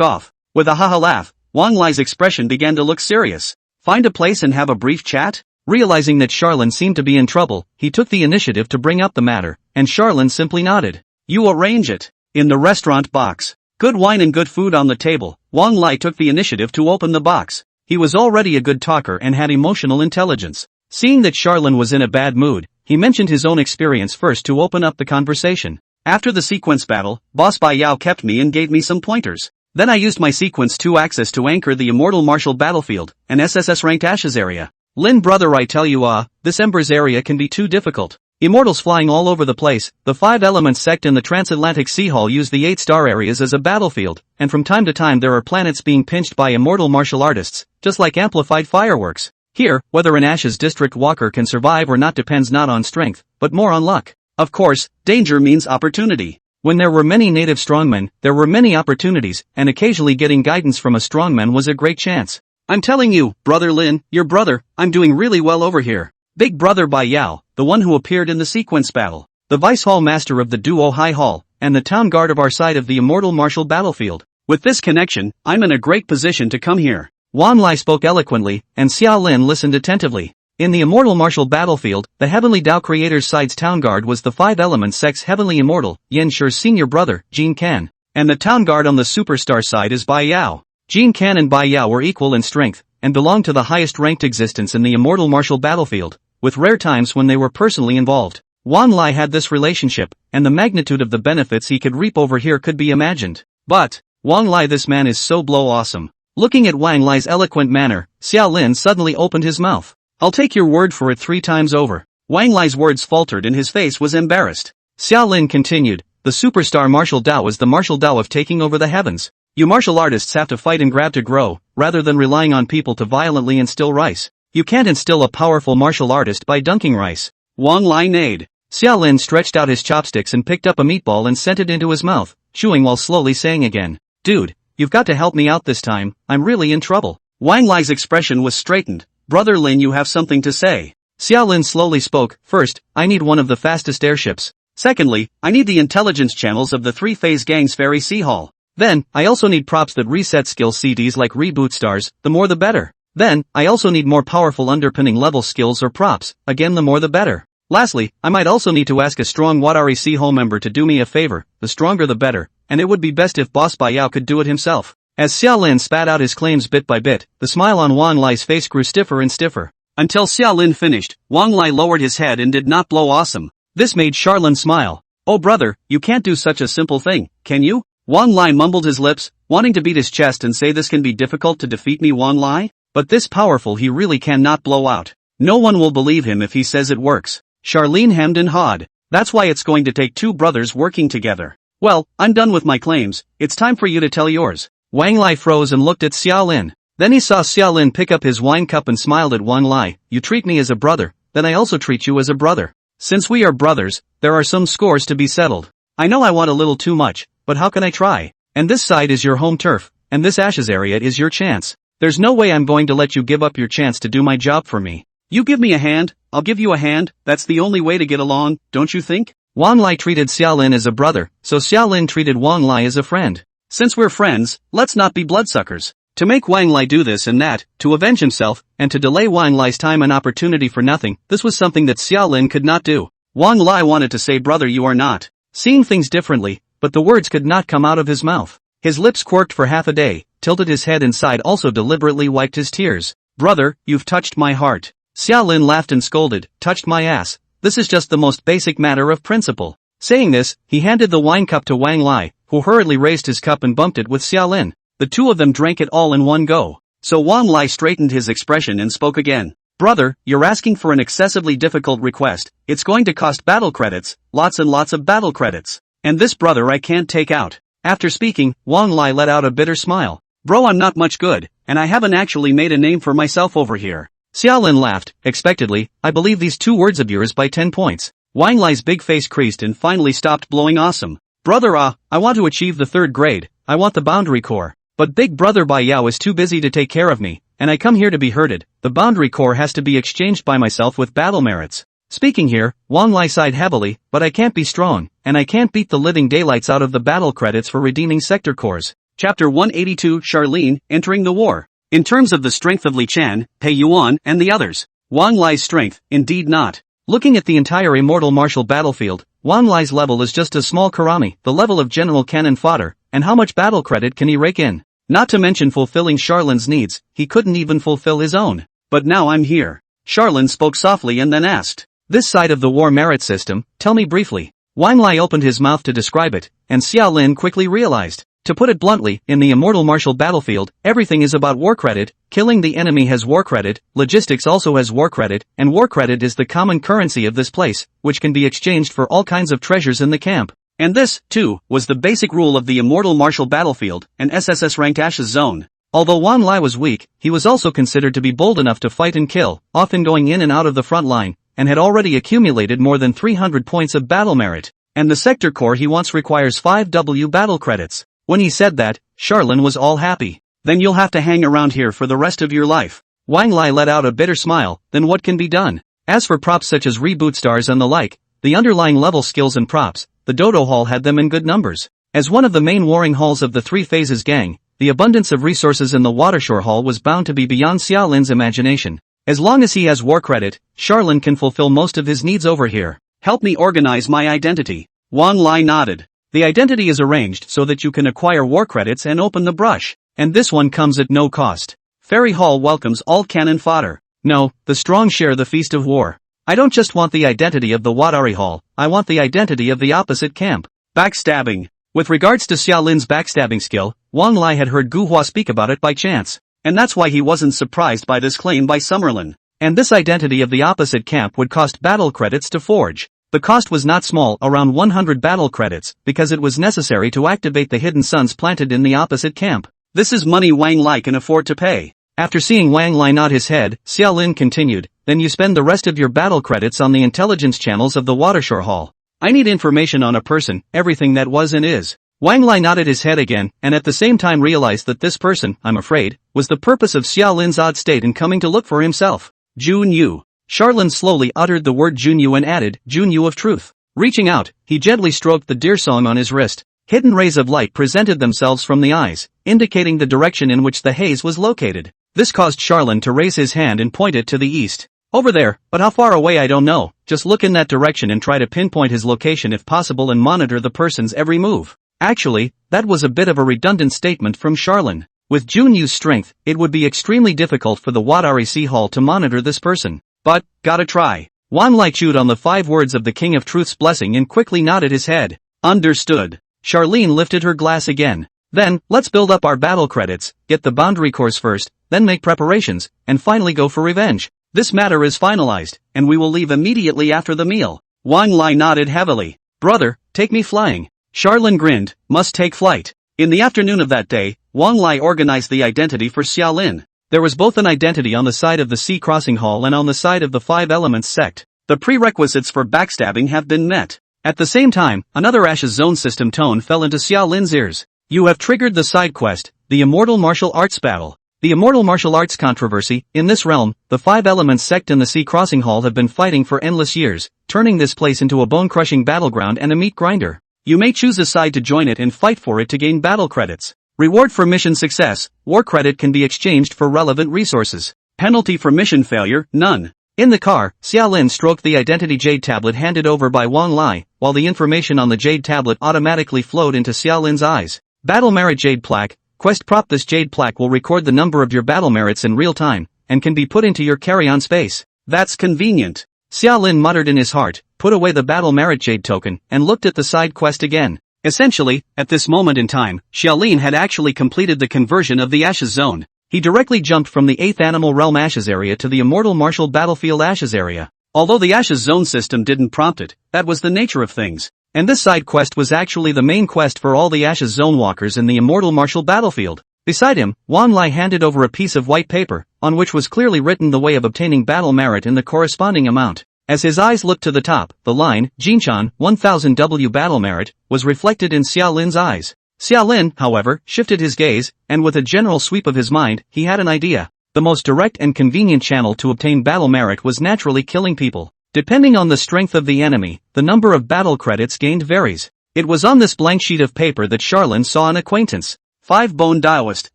Off. With a haha laugh, Wang Lai's expression began to look serious. "Find a place and have a brief chat?" Realizing that Charlene seemed to be in trouble, he took the initiative to bring up the matter, and Charlene simply nodded. "You arrange it." In the restaurant box, good wine and good food on the table, Wang Lai took the initiative to open the box. He was already a good talker and had emotional intelligence. Seeing that Charlene was in a bad mood, he mentioned his own experience first to open up the conversation. "After the sequence battle, Boss Bai Yao kept me and gave me some pointers. Then I used my sequence 2 access to anchor the Immortal Martial Battlefield, an SSS ranked Ashes area. Lin brother, I tell you this Embers area can be too difficult. Immortals flying all over the place. The 5 Elements sect in the Transatlantic Sea Hall use the 8 star areas as a battlefield, and from time to time there are planets being pinched by immortal martial artists, just like amplified fireworks. Here, whether an Ashes district walker can survive or not depends not on strength, but more on luck. Of course, danger means opportunity. When there were many native strongmen, there were many opportunities, and occasionally getting guidance from a strongman was a great chance. I'm telling you, brother Lin, your brother, I'm doing really well over here. Big brother Bai Yao, the one who appeared in the sequence battle, the vice hall master of the Duo High Hall, and the town guard of our side of the Immortal Martial Battlefield. With this connection, I'm in a great position to come here. Wan Lai spoke eloquently, and Xiao Lin listened attentively. In the immortal martial battlefield, the Heavenly Dao Creator's side's town guard was the five-element sex Heavenly Immortal, Yin Shi's senior brother, Jin Kan. And the town guard on the superstar side is Bai Yao. Jin Kan and Bai Yao were equal in strength, and belonged to the highest-ranked existence in the immortal martial battlefield, with rare times when they were personally involved. Wan Lai had this relationship, and the magnitude of the benefits he could reap over here could be imagined. But, Wang Lai, this man is so blow awesome. Looking at Wang Lai's eloquent manner, Xiao Lin suddenly opened his mouth. I'll take your word for it 3 times over. Wang Lai's words faltered and his face was embarrassed. Xiao Lin continued, the superstar martial Dao is the martial Dao of taking over the heavens. You martial artists have to fight and grab to grow, rather than relying on people to violently instill rice. You can't instill a powerful martial artist by dunking rice. Wang Lai neighed. Xiao Lin stretched out his chopsticks and picked up a meatball and sent it into his mouth, chewing while slowly saying again, dude, you've got to help me out this time, I'm really in trouble. Wang Lai's expression was straightened. Brother Lin, you have something to say. Xiao Lin slowly spoke, first, I need one of the fastest airships. Secondly, I need the intelligence channels of the 3-phase gang's Fairy Sea Hall. Then, I also need props that reset skill CDs like reboot stars, the more the better. Then, I also need more powerful underpinning level skills or props, again the more the better. Lastly, I might also need to ask a strong Watari Sea Hall member to do me a favor, the stronger the better, and it would be best if Boss Bai Yao could do it himself. As Xiao Lin spat out his claims bit by bit, the smile on Wang Lai's face grew stiffer and stiffer. Until Xiao Lin finished, Wang Lai lowered his head and did not blow awesome. This made Charlin smile. Oh brother, you can't do such a simple thing, can you? Wang Lai mumbled his lips, wanting to beat his chest and say this can be difficult to defeat me Wang Lai? But this powerful he really cannot blow out. No one will believe him if he says it works. Charlene hemmed and hawed. That's why it's going to take 2 brothers working together. Well, I'm done with my claims, it's time for you to tell yours. Wang Lai froze and looked at Xiao Lin. Then he saw Xiao Lin pick up his wine cup and smiled at Wang Lai. You treat me as a brother, then I also treat you as a brother. Since we are brothers, there are some scores to be settled. I know I want a little too much, but how can I try? And this side is your home turf, and this Ashes area is your chance. There's no way I'm going to let you give up your chance to do my job for me. You give me a hand, I'll give you a hand, that's the only way to get along, don't you think? Wang Lai treated Xiao Lin as a brother, so Xiao Lin treated Wang Lai as a friend. Since we're friends, let's not be bloodsuckers. To make Wang Lai do this and that, to avenge himself, and to delay Wang Lai's time and opportunity for nothing, this was something that Xiao Lin could not do. Wang Lai wanted to say brother you are not seeing things differently, but the words could not come out of his mouth. His lips quirked for half a day, tilted his head inside, also deliberately wiped his tears. Brother, you've touched my heart. Xiao Lin laughed and scolded, touched my ass. This is just the most basic matter of principle. Saying this, he handed the wine cup to Wang Lai, who hurriedly raised his cup and bumped it with Xiao Lin. The 2 of them drank it all in one go. So Wang Lai straightened his expression and spoke again. Brother, you're asking for an excessively difficult request. It's going to cost battle credits, lots and lots of battle credits. And this brother I can't take out. After speaking, Wang Lai let out a bitter smile. Bro, I'm not much good, and I haven't actually made a name for myself over here. Xiao Lin laughed, expectedly, I believe these 2 words of yours by 10 points. Wang Lai's big face creased and finally stopped blowing awesome. Brother I want to achieve the 3rd grade, I want the boundary core. But big brother Bai Yao is too busy to take care of me, and I come here to be herded. The boundary core has to be exchanged by myself with battle merits. Speaking here, Wang Lai sighed heavily, but I can't be strong, and I can't beat the living daylights out of the battle credits for redeeming sector cores. Chapter 182 Charlene, Entering the War. In terms of the strength of Li Chan, Pei Yuan, and the others, Wang Lai's strength, indeed not. Looking at the entire immortal martial battlefield, Wang Lai's level is just a small karami, the level of general cannon fodder, and how much battle credit can he rake in? Not to mention fulfilling Charlin's needs, he couldn't even fulfill his own. But now I'm here. Charlin spoke softly and then asked, this side of the war merit system, tell me briefly. Wang Lai opened his mouth to describe it, and Xiao Lin quickly realized. To put it bluntly, in the immortal martial battlefield, everything is about war credit. Killing the enemy has war credit, logistics also has war credit, and war credit is the common currency of this place, which can be exchanged for all kinds of treasures in the camp. And this, too, was the basic rule of the immortal martial battlefield, an SSS-ranked Ashes zone. Although Wang Lai was weak, he was also considered to be bold enough to fight and kill, often going in and out of the front line, and had already accumulated more than 300 points of battle merit. And the sector core he wants requires 5 W battle credits. When he said that, Charlin was all happy. Then you'll have to hang around here for the rest of your life. Wang Lai let out a bitter smile, then what can be done? As for props such as reboot stars and the like, the underlying level skills and props, the Dodo Hall had them in good numbers. As one of the main warring halls of the 3 Phases gang, the abundance of resources in the Watershore Hall was bound to be beyond Xiaolin's imagination. As long as he has war credit, Charlin can fulfill most of his needs over here. Help me organize my identity. Wang Lai nodded. The identity is arranged so that you can acquire war credits and open the brush. And this one comes at no cost. Fairy Hall welcomes all cannon fodder. No, the strong share the feast of war. I don't just want the identity of the Wadari Hall, I want the identity of the opposite camp. Backstabbing. With regards to Xiaolin's backstabbing skill, Wang Lai had heard Gu Hua speak about it by chance. And that's why he wasn't surprised by this claim by Summerlin. And this identity of the opposite camp would cost battle credits to forge. The cost was not small, around 100 battle credits, because it was necessary to activate the hidden suns planted in the opposite camp. This is money Wang Lai can afford to pay. After seeing Wang Lai nod his head, Xiaolin continued, then you spend the rest of your battle credits on the intelligence channels of the Watershore Hall. I need information on a person, everything that was and is. Wang Lai nodded his head again, and at the same time realized that this person, I'm afraid, was the purpose of Xiaolin's odd state in coming to look for himself. Jun Yu. Charlin slowly uttered the word Jun Yu and added, Jun Yu of truth. Reaching out, he gently stroked the deer song on his wrist. Hidden rays of light presented themselves from the eyes, indicating the direction in which the haze was located. This caused Charlin to raise his hand and point it to the east. Over there, but how far away I don't know, just look in that direction and try to pinpoint his location if possible and monitor the person's every move. Actually, that was a bit of a redundant statement from Charlin. With Jun Yu's strength, it would be extremely difficult for the Wadari Sea Hall to monitor this person. But, gotta try. Wang Lai chewed on the 5 words of the King of Truth's blessing and quickly nodded his head. Understood. Charlene lifted her glass again. Then, let's build up our battle credits, get the boundary course first, then make preparations, and finally go for revenge. This matter is finalized, and we will leave immediately after the meal. Wang Lai nodded heavily. Brother, take me flying. Charlin grinned, must take flight. In the afternoon of that day, Wang Lai organized the identity for Xiaolin. There was both an identity on the side of the Sea Crossing Hall and on the side of the 5 Elements sect. The prerequisites for backstabbing have been met. At the same time, another Ashes Zone system tone fell into Xiaolin's ears. You have triggered the side quest, the Immortal Martial Arts Battle. The Immortal Martial Arts controversy, in this realm, the 5 Elements sect and the Sea Crossing Hall have been fighting for endless years, turning this place into a bone-crushing battleground and a meat grinder. You may choose a side to join it and fight for it to gain battle credits. Reward for mission success, war credit can be exchanged for relevant resources. Penalty for mission failure, none. In the car, Xiaolin stroked the identity jade tablet handed over by Wang Lai, while the information on the jade tablet automatically flowed into Xiaolin's eyes. Battle Merit Jade Plaque, Quest Prop. This jade plaque will record the number of your battle merits in real time, and can be put into your carry-on space. That's convenient. Xiaolin muttered in his heart, put away the battle merit jade token, and looked at the side quest again. Essentially, at this moment in time, Xiaolin had actually completed the conversion of the Ashes Zone. He directly jumped from the 8th Animal Realm Ashes area to the Immortal Martial Battlefield Ashes area. Although the Ashes Zone system didn't prompt it, that was the nature of things. And this side quest was actually the main quest for all the Ashes Zone walkers in the Immortal Martial Battlefield. Beside him, Wang Lai handed over a piece of white paper, on which was clearly written the way of obtaining battle merit in the corresponding amount. As his eyes looked to the top, the line, Jinshan, 1000 W battle merit, was reflected in Xiaolin's eyes. Xiaolin, however, shifted his gaze, and with a general sweep of his mind, he had an idea. The most direct and convenient channel to obtain battle merit was naturally killing people. Depending on the strength of the enemy, the number of battle credits gained varies. It was on this blank sheet of paper that Charlin saw an acquaintance. 5 Bone Daoist,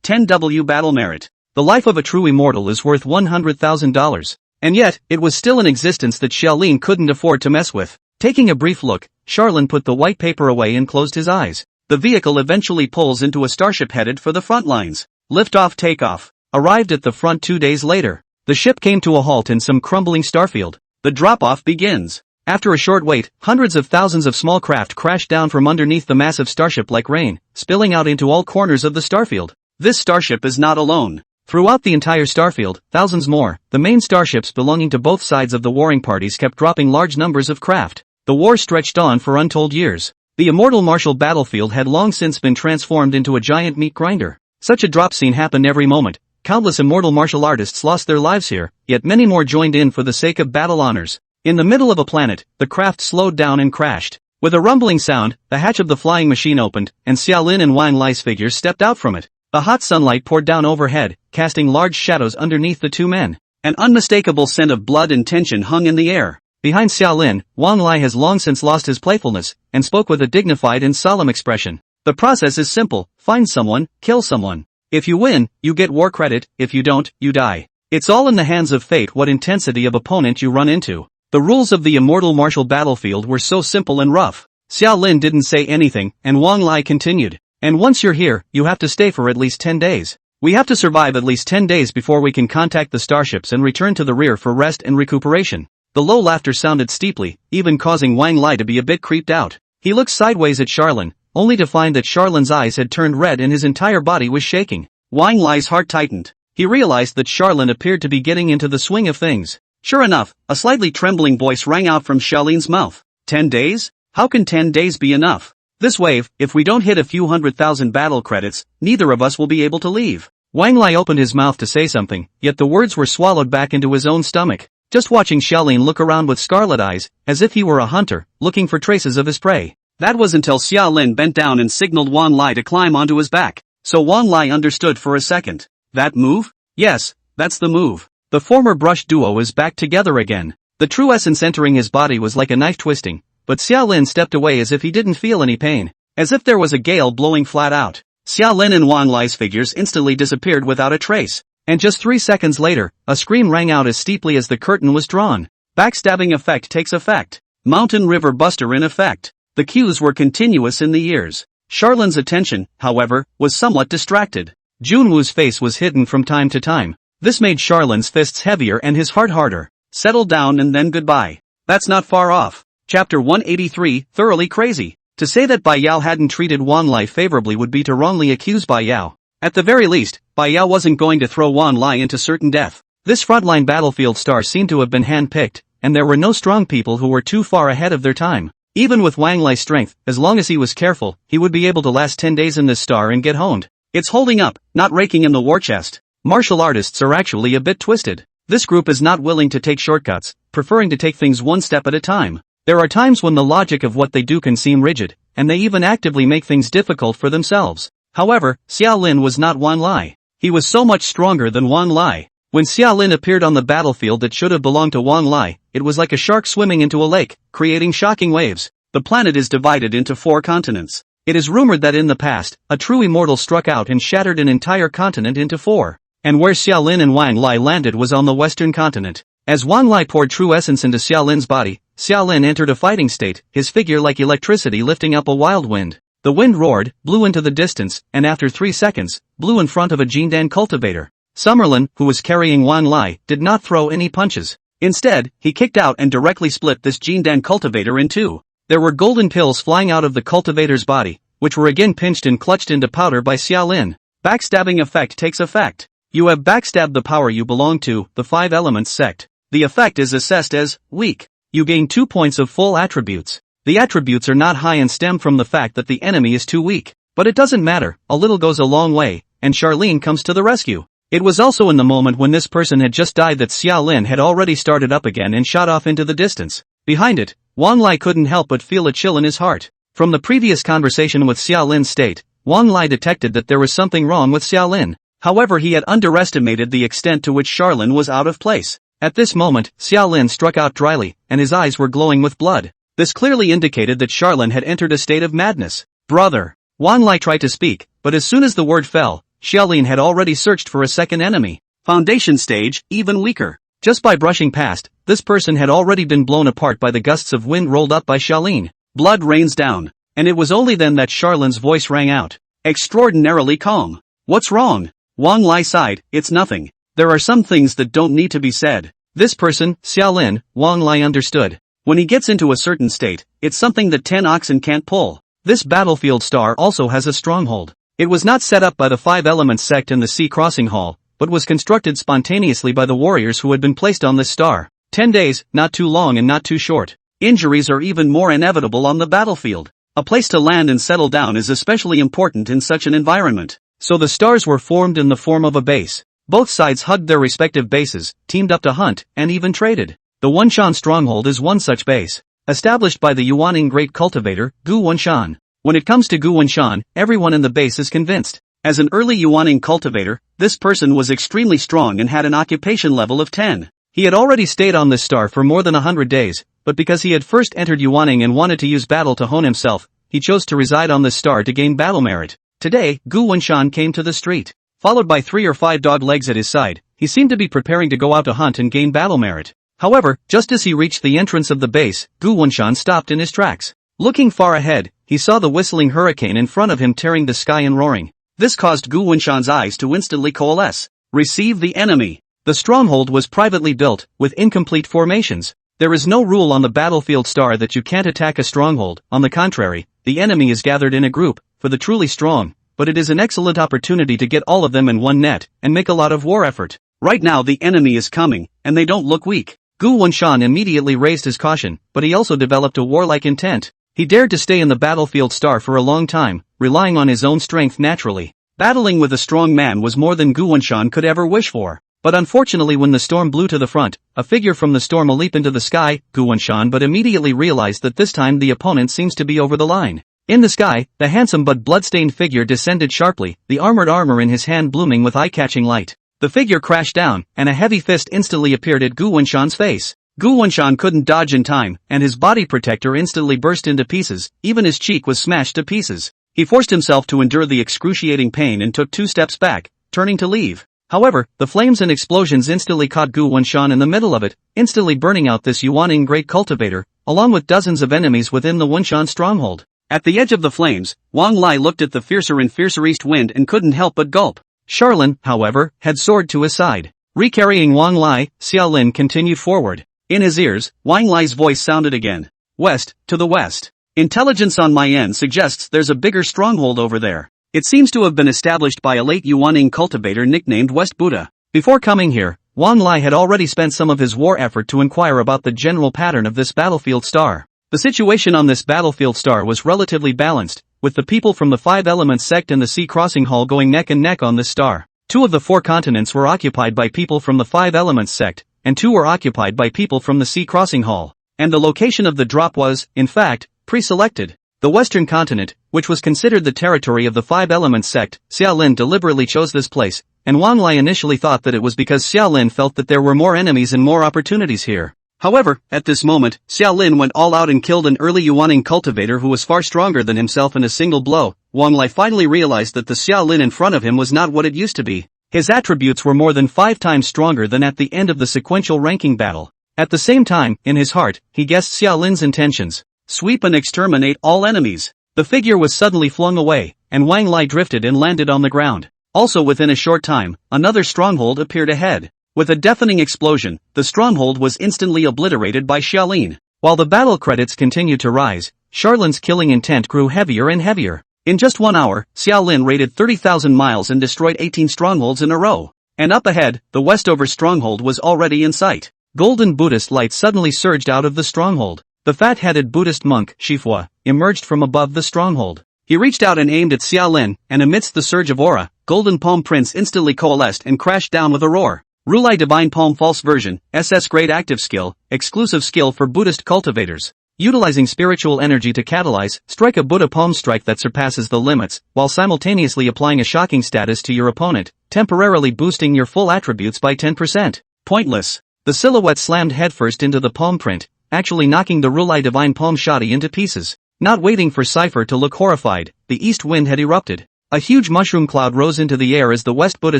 10 W battle merit. The life of a true immortal is worth $100,000. And yet, it was still in existence that Xiaolin couldn't afford to mess with. Taking a brief look, Charlin put the white paper away and closed his eyes. The vehicle eventually pulls into a starship headed for the front lines. Liftoff takeoff. Arrived at the front 2 days later. The ship came to a halt in some crumbling starfield. The drop-off begins. After a short wait, hundreds of thousands of small craft crashed down from underneath the massive starship like rain, spilling out into all corners of the starfield. This starship is not alone. Throughout the entire starfield, thousands more, the main starships belonging to both sides of the warring parties kept dropping large numbers of craft. The war stretched on for untold years. The Immortal Martial Battlefield had long since been transformed into a giant meat grinder. Such a drop scene happened every moment. Countless immortal martial artists lost their lives here, yet many more joined in for the sake of battle honors. In the middle of a planet, the craft slowed down and crashed. With a rumbling sound, the hatch of the flying machine opened, and Xiaolin and Wang Lai's figures stepped out from it. The hot sunlight poured down overhead, casting large shadows underneath the two men. An unmistakable scent of blood and tension hung in the air. Behind Xiaolin, Wang Lai has long since lost his playfulness, and spoke with a dignified and solemn expression. The process is simple: find someone, kill someone. If you win, you get war credit, if you don't, you die. It's all in the hands of fate what intensity of opponent you run into. The rules of the immortal martial battlefield were so simple and rough. Xiao Lin didn't say anything, and Wang Lai continued. And once you're here, you have to stay for at least 10 days. We have to survive at least 10 days before we can contact the starships and return to the rear for rest and recuperation. The low laughter sounded steeply, even causing Wang Lai to be a bit creeped out. He looked sideways at Charlin, only to find that Charlin's eyes had turned red and his entire body was shaking. Wang Lai's heart tightened. He realized that Charlin appeared to be getting into the swing of things. Sure enough, a slightly trembling voice rang out from Charlin's mouth. 10 days? How can 10 days be enough? This wave, if we don't hit a few 100,000 battle credits, neither of us will be able to leave. Wang Lai opened his mouth to say something, yet the words were swallowed back into his own stomach. Just watching Xiaolin look around with scarlet eyes, as if he were a hunter, looking for traces of his prey. That was until Xiaolin bent down and signaled Wang Lai to climb onto his back. So Wang Lai understood for a second. That move? Yes, that's the move. The former brush duo is back together again. The true essence entering his body was like a knife twisting, but Xiaolin stepped away as if he didn't feel any pain, as if there was a gale blowing flat out. Xiaolin and Wang Lai's figures instantly disappeared without a trace, and just 3 seconds later, a scream rang out as steeply as the curtain was drawn. Backstabbing effect takes effect. Mountain River Buster in effect. The cues were continuous in the ears. Charlin's attention, however, was somewhat distracted. Junwoo's face was hidden from time to time. This made Charlin's fists heavier and his heart harder. Settle down and then goodbye. That's not far off. Chapter 183, Thoroughly Crazy. To say that Bai Yao hadn't treated Wang Lai favorably would be to wrongly accuse Bai Yao. At the very least, Bai Yao wasn't going to throw Wang Lai into certain death. This frontline battlefield star seemed to have been hand-picked, and there were no strong people who were too far ahead of their time. Even with Wang Lai's strength, as long as he was careful, he would be able to last 10 days in this star and get honed. It's holding up, not raking in the war chest. Martial artists are actually a bit twisted. This group is not willing to take shortcuts, preferring to take things one step at a time. There are times when the logic of what they do can seem rigid, and they even actively make things difficult for themselves. However, Xiao Lin was not Wang Lai. He was so much stronger than Wang Lai. When Xiao Lin appeared on the battlefield that should have belonged to Wang Lai, it was like a shark swimming into a lake, creating shocking waves. The planet is divided into 4 continents. It is rumored that in the past, a true immortal struck out and shattered an entire continent into 4. And where Xiao Lin and Wang Lai landed was on the western continent. As Wang Lai poured true essence into Xiao Lin's body, Xiao Lin entered a fighting state, his figure like electricity lifting up a wild wind. The wind roared, blew into the distance, and after 3 seconds, blew in front of a Jindan cultivator. Summerlin, who was carrying Wang Lai, did not throw any punches. Instead, he kicked out and directly split this Jindan cultivator in 2. There were golden pills flying out of the cultivator's body, which were again pinched and clutched into powder by Xiao Lin. Backstabbing effect takes effect. You have backstabbed the power you belong to, the 5 elements sect. The effect is assessed as weak. You gain 2 points of full attributes. The attributes are not high and stem from the fact that the enemy is too weak. But it doesn't matter, a little goes a long way, and Charlene comes to the rescue. It was also in the moment when this person had just died that Xiao Lin had already started up again and shot off into the distance. Behind it, Wang Lai couldn't help but feel a chill in his heart. From the previous conversation with Xiao Lin's state, Wang Lai detected that there was something wrong with Xiao Lin. However, he had underestimated the extent to which Charlene was out of place. At this moment, Xiao Lin struck out dryly, and his eyes were glowing with blood. This clearly indicated that Charlene had entered a state of madness. Brother! Wang Lai tried to speak, but as soon as the word fell, Xiaolin had already searched for a second enemy. Foundation stage, even weaker. Just by brushing past, this person had already been blown apart by the gusts of wind rolled up by Xiaolin. Blood rains down, and it was only then that Charlene's voice rang out. Extraordinarily calm. What's wrong? Wang Lai sighed, it's nothing. There are some things that don't need to be said. This person, Xiaolin, Wang Lai understood. When he gets into a certain state, it's something that 10 oxen can't pull. This battlefield star also has a stronghold. It was not set up by the 5 Elements sect in the Sea Crossing Hall, but was constructed spontaneously by the warriors who had been placed on this star. 10 days, not too long and not too short. Injuries are even more inevitable on the battlefield. A place to land and settle down is especially important in such an environment. So the stars were formed in the form of a base. Both sides hugged their respective bases, teamed up to hunt, and even traded. The Wunshan stronghold is one such base. Established by the Yuaning Great Cultivator, Gu Wunshan. When it comes to Gu Wunshan, everyone in the base is convinced. As an early Yuaning cultivator, this person was extremely strong and had an occupation level of 10. He had already stayed on this star for more than 100 days, but because he had first entered Yuaning and wanted to use battle to hone himself, he chose to reside on this star to gain battle merit. Today, Gu Wunshan came to the street. followed by 3 or 5 dog legs at his side. He seemed to be preparing to go out to hunt and gain battle merit. However, just as he reached the entrance of the base, Gu Wunshan stopped in his tracks. Looking far ahead, he saw the whistling hurricane in front of him tearing the sky and roaring. This caused Gu Wunshan's eyes to instantly coalesce. Receive the enemy. The stronghold was privately built, with incomplete formations. There is no rule on the battlefield star that you can't attack a stronghold. On the contrary, the enemy is gathered in a group, for the truly strong, but it is an excellent opportunity to get all of them in one net, and make a lot of war effort. Right now the enemy is coming, and they don't look weak. Gu Wunshan immediately raised his caution, but he also developed a warlike intent. He dared to stay in the battlefield star for a long time, relying on his own strength naturally. Battling with a strong man was more than Gu Wunshan could ever wish for. But unfortunately when the storm blew to the front, a figure from the storm leaped into the sky. Gu Wunshan but immediately realized that this time the opponent seems to be over the line. In the sky, the handsome but bloodstained figure descended sharply, the armored armor in his hand blooming with eye-catching light. The figure crashed down, and a heavy fist instantly appeared at Gu Wunshan's face. Gu Wunshan couldn't dodge in time, and his body protector instantly burst into pieces, even his cheek was smashed to pieces. He forced himself to endure the excruciating pain and took 2 steps back, turning to leave. However, the flames and explosions instantly caught Gu Wunshan in the middle of it, instantly burning out this Yuaning great cultivator, along with dozens of enemies within the Wunshan stronghold. At the edge of the flames, Wang Lai looked at the fiercer and fiercer east wind and couldn't help but gulp. Charlin, however, had soared to his side. Recarrying Wang Lai, Xiaolin continued forward. In his ears, Wang Lai's voice sounded again. West, to the west. Intelligence on my end suggests there's a bigger stronghold over there. It seems to have been established by a late Yuaning cultivator nicknamed West Buddha. Before coming here, Wang Lai had already spent some of his war effort to inquire about the general pattern of this battlefield star. The situation on this battlefield star was relatively balanced, with the people from the 5 Elements sect and the Sea Crossing Hall going neck and neck on this star. 2 of the 4 continents were occupied by people from the 5 Elements sect, and 2 were occupied by people from the Sea Crossing Hall. And the location of the drop was, in fact, pre-selected. The western continent, which was considered the territory of the 5 Elements sect, Xiaolin deliberately chose this place, and Wang Lai initially thought that it was because Xiaolin felt that there were more enemies and more opportunities here. However, at this moment, Xiaolin went all out and killed an early Yuaning cultivator who was far stronger than himself in a single blow. Wang Lai finally realized that the Xiaolin in front of him was not what it used to be. His attributes were more than 5 times stronger than at the end of the sequential ranking battle. At the same time, in his heart, he guessed Xiaolin's intentions. Sweep and exterminate all enemies. The figure was suddenly flung away, and Wang Lai drifted and landed on the ground. Also within a short time, another stronghold appeared ahead. With a deafening explosion, the stronghold was instantly obliterated by Xiaolin. While the battle credits continued to rise, Charlin's killing intent grew heavier and heavier. In just 1 hour, Xiaolin raided 30,000 miles and destroyed 18 strongholds in a row. And up ahead, the Westover stronghold was already in sight. Golden Buddhist light suddenly surged out of the stronghold. The fat-headed Buddhist monk, Shifua, emerged from above the stronghold. He reached out and aimed at Xiaolin, and amidst the surge of aura, Golden Palm Prince instantly coalesced and crashed down with a roar. Rulai Divine Palm False Version, SS Grade Active Skill, exclusive skill for Buddhist cultivators. Utilizing spiritual energy to catalyze, strike a Buddha palm strike that surpasses the limits, while simultaneously applying a shocking status to your opponent, temporarily boosting your full attributes by 10%. Pointless. The silhouette slammed headfirst into the palm print, actually knocking the Rulai Divine Palm Shoddy into pieces. Not waiting for Cypher to look horrified, the east wind had erupted. A huge mushroom cloud rose into the air as the West Buddha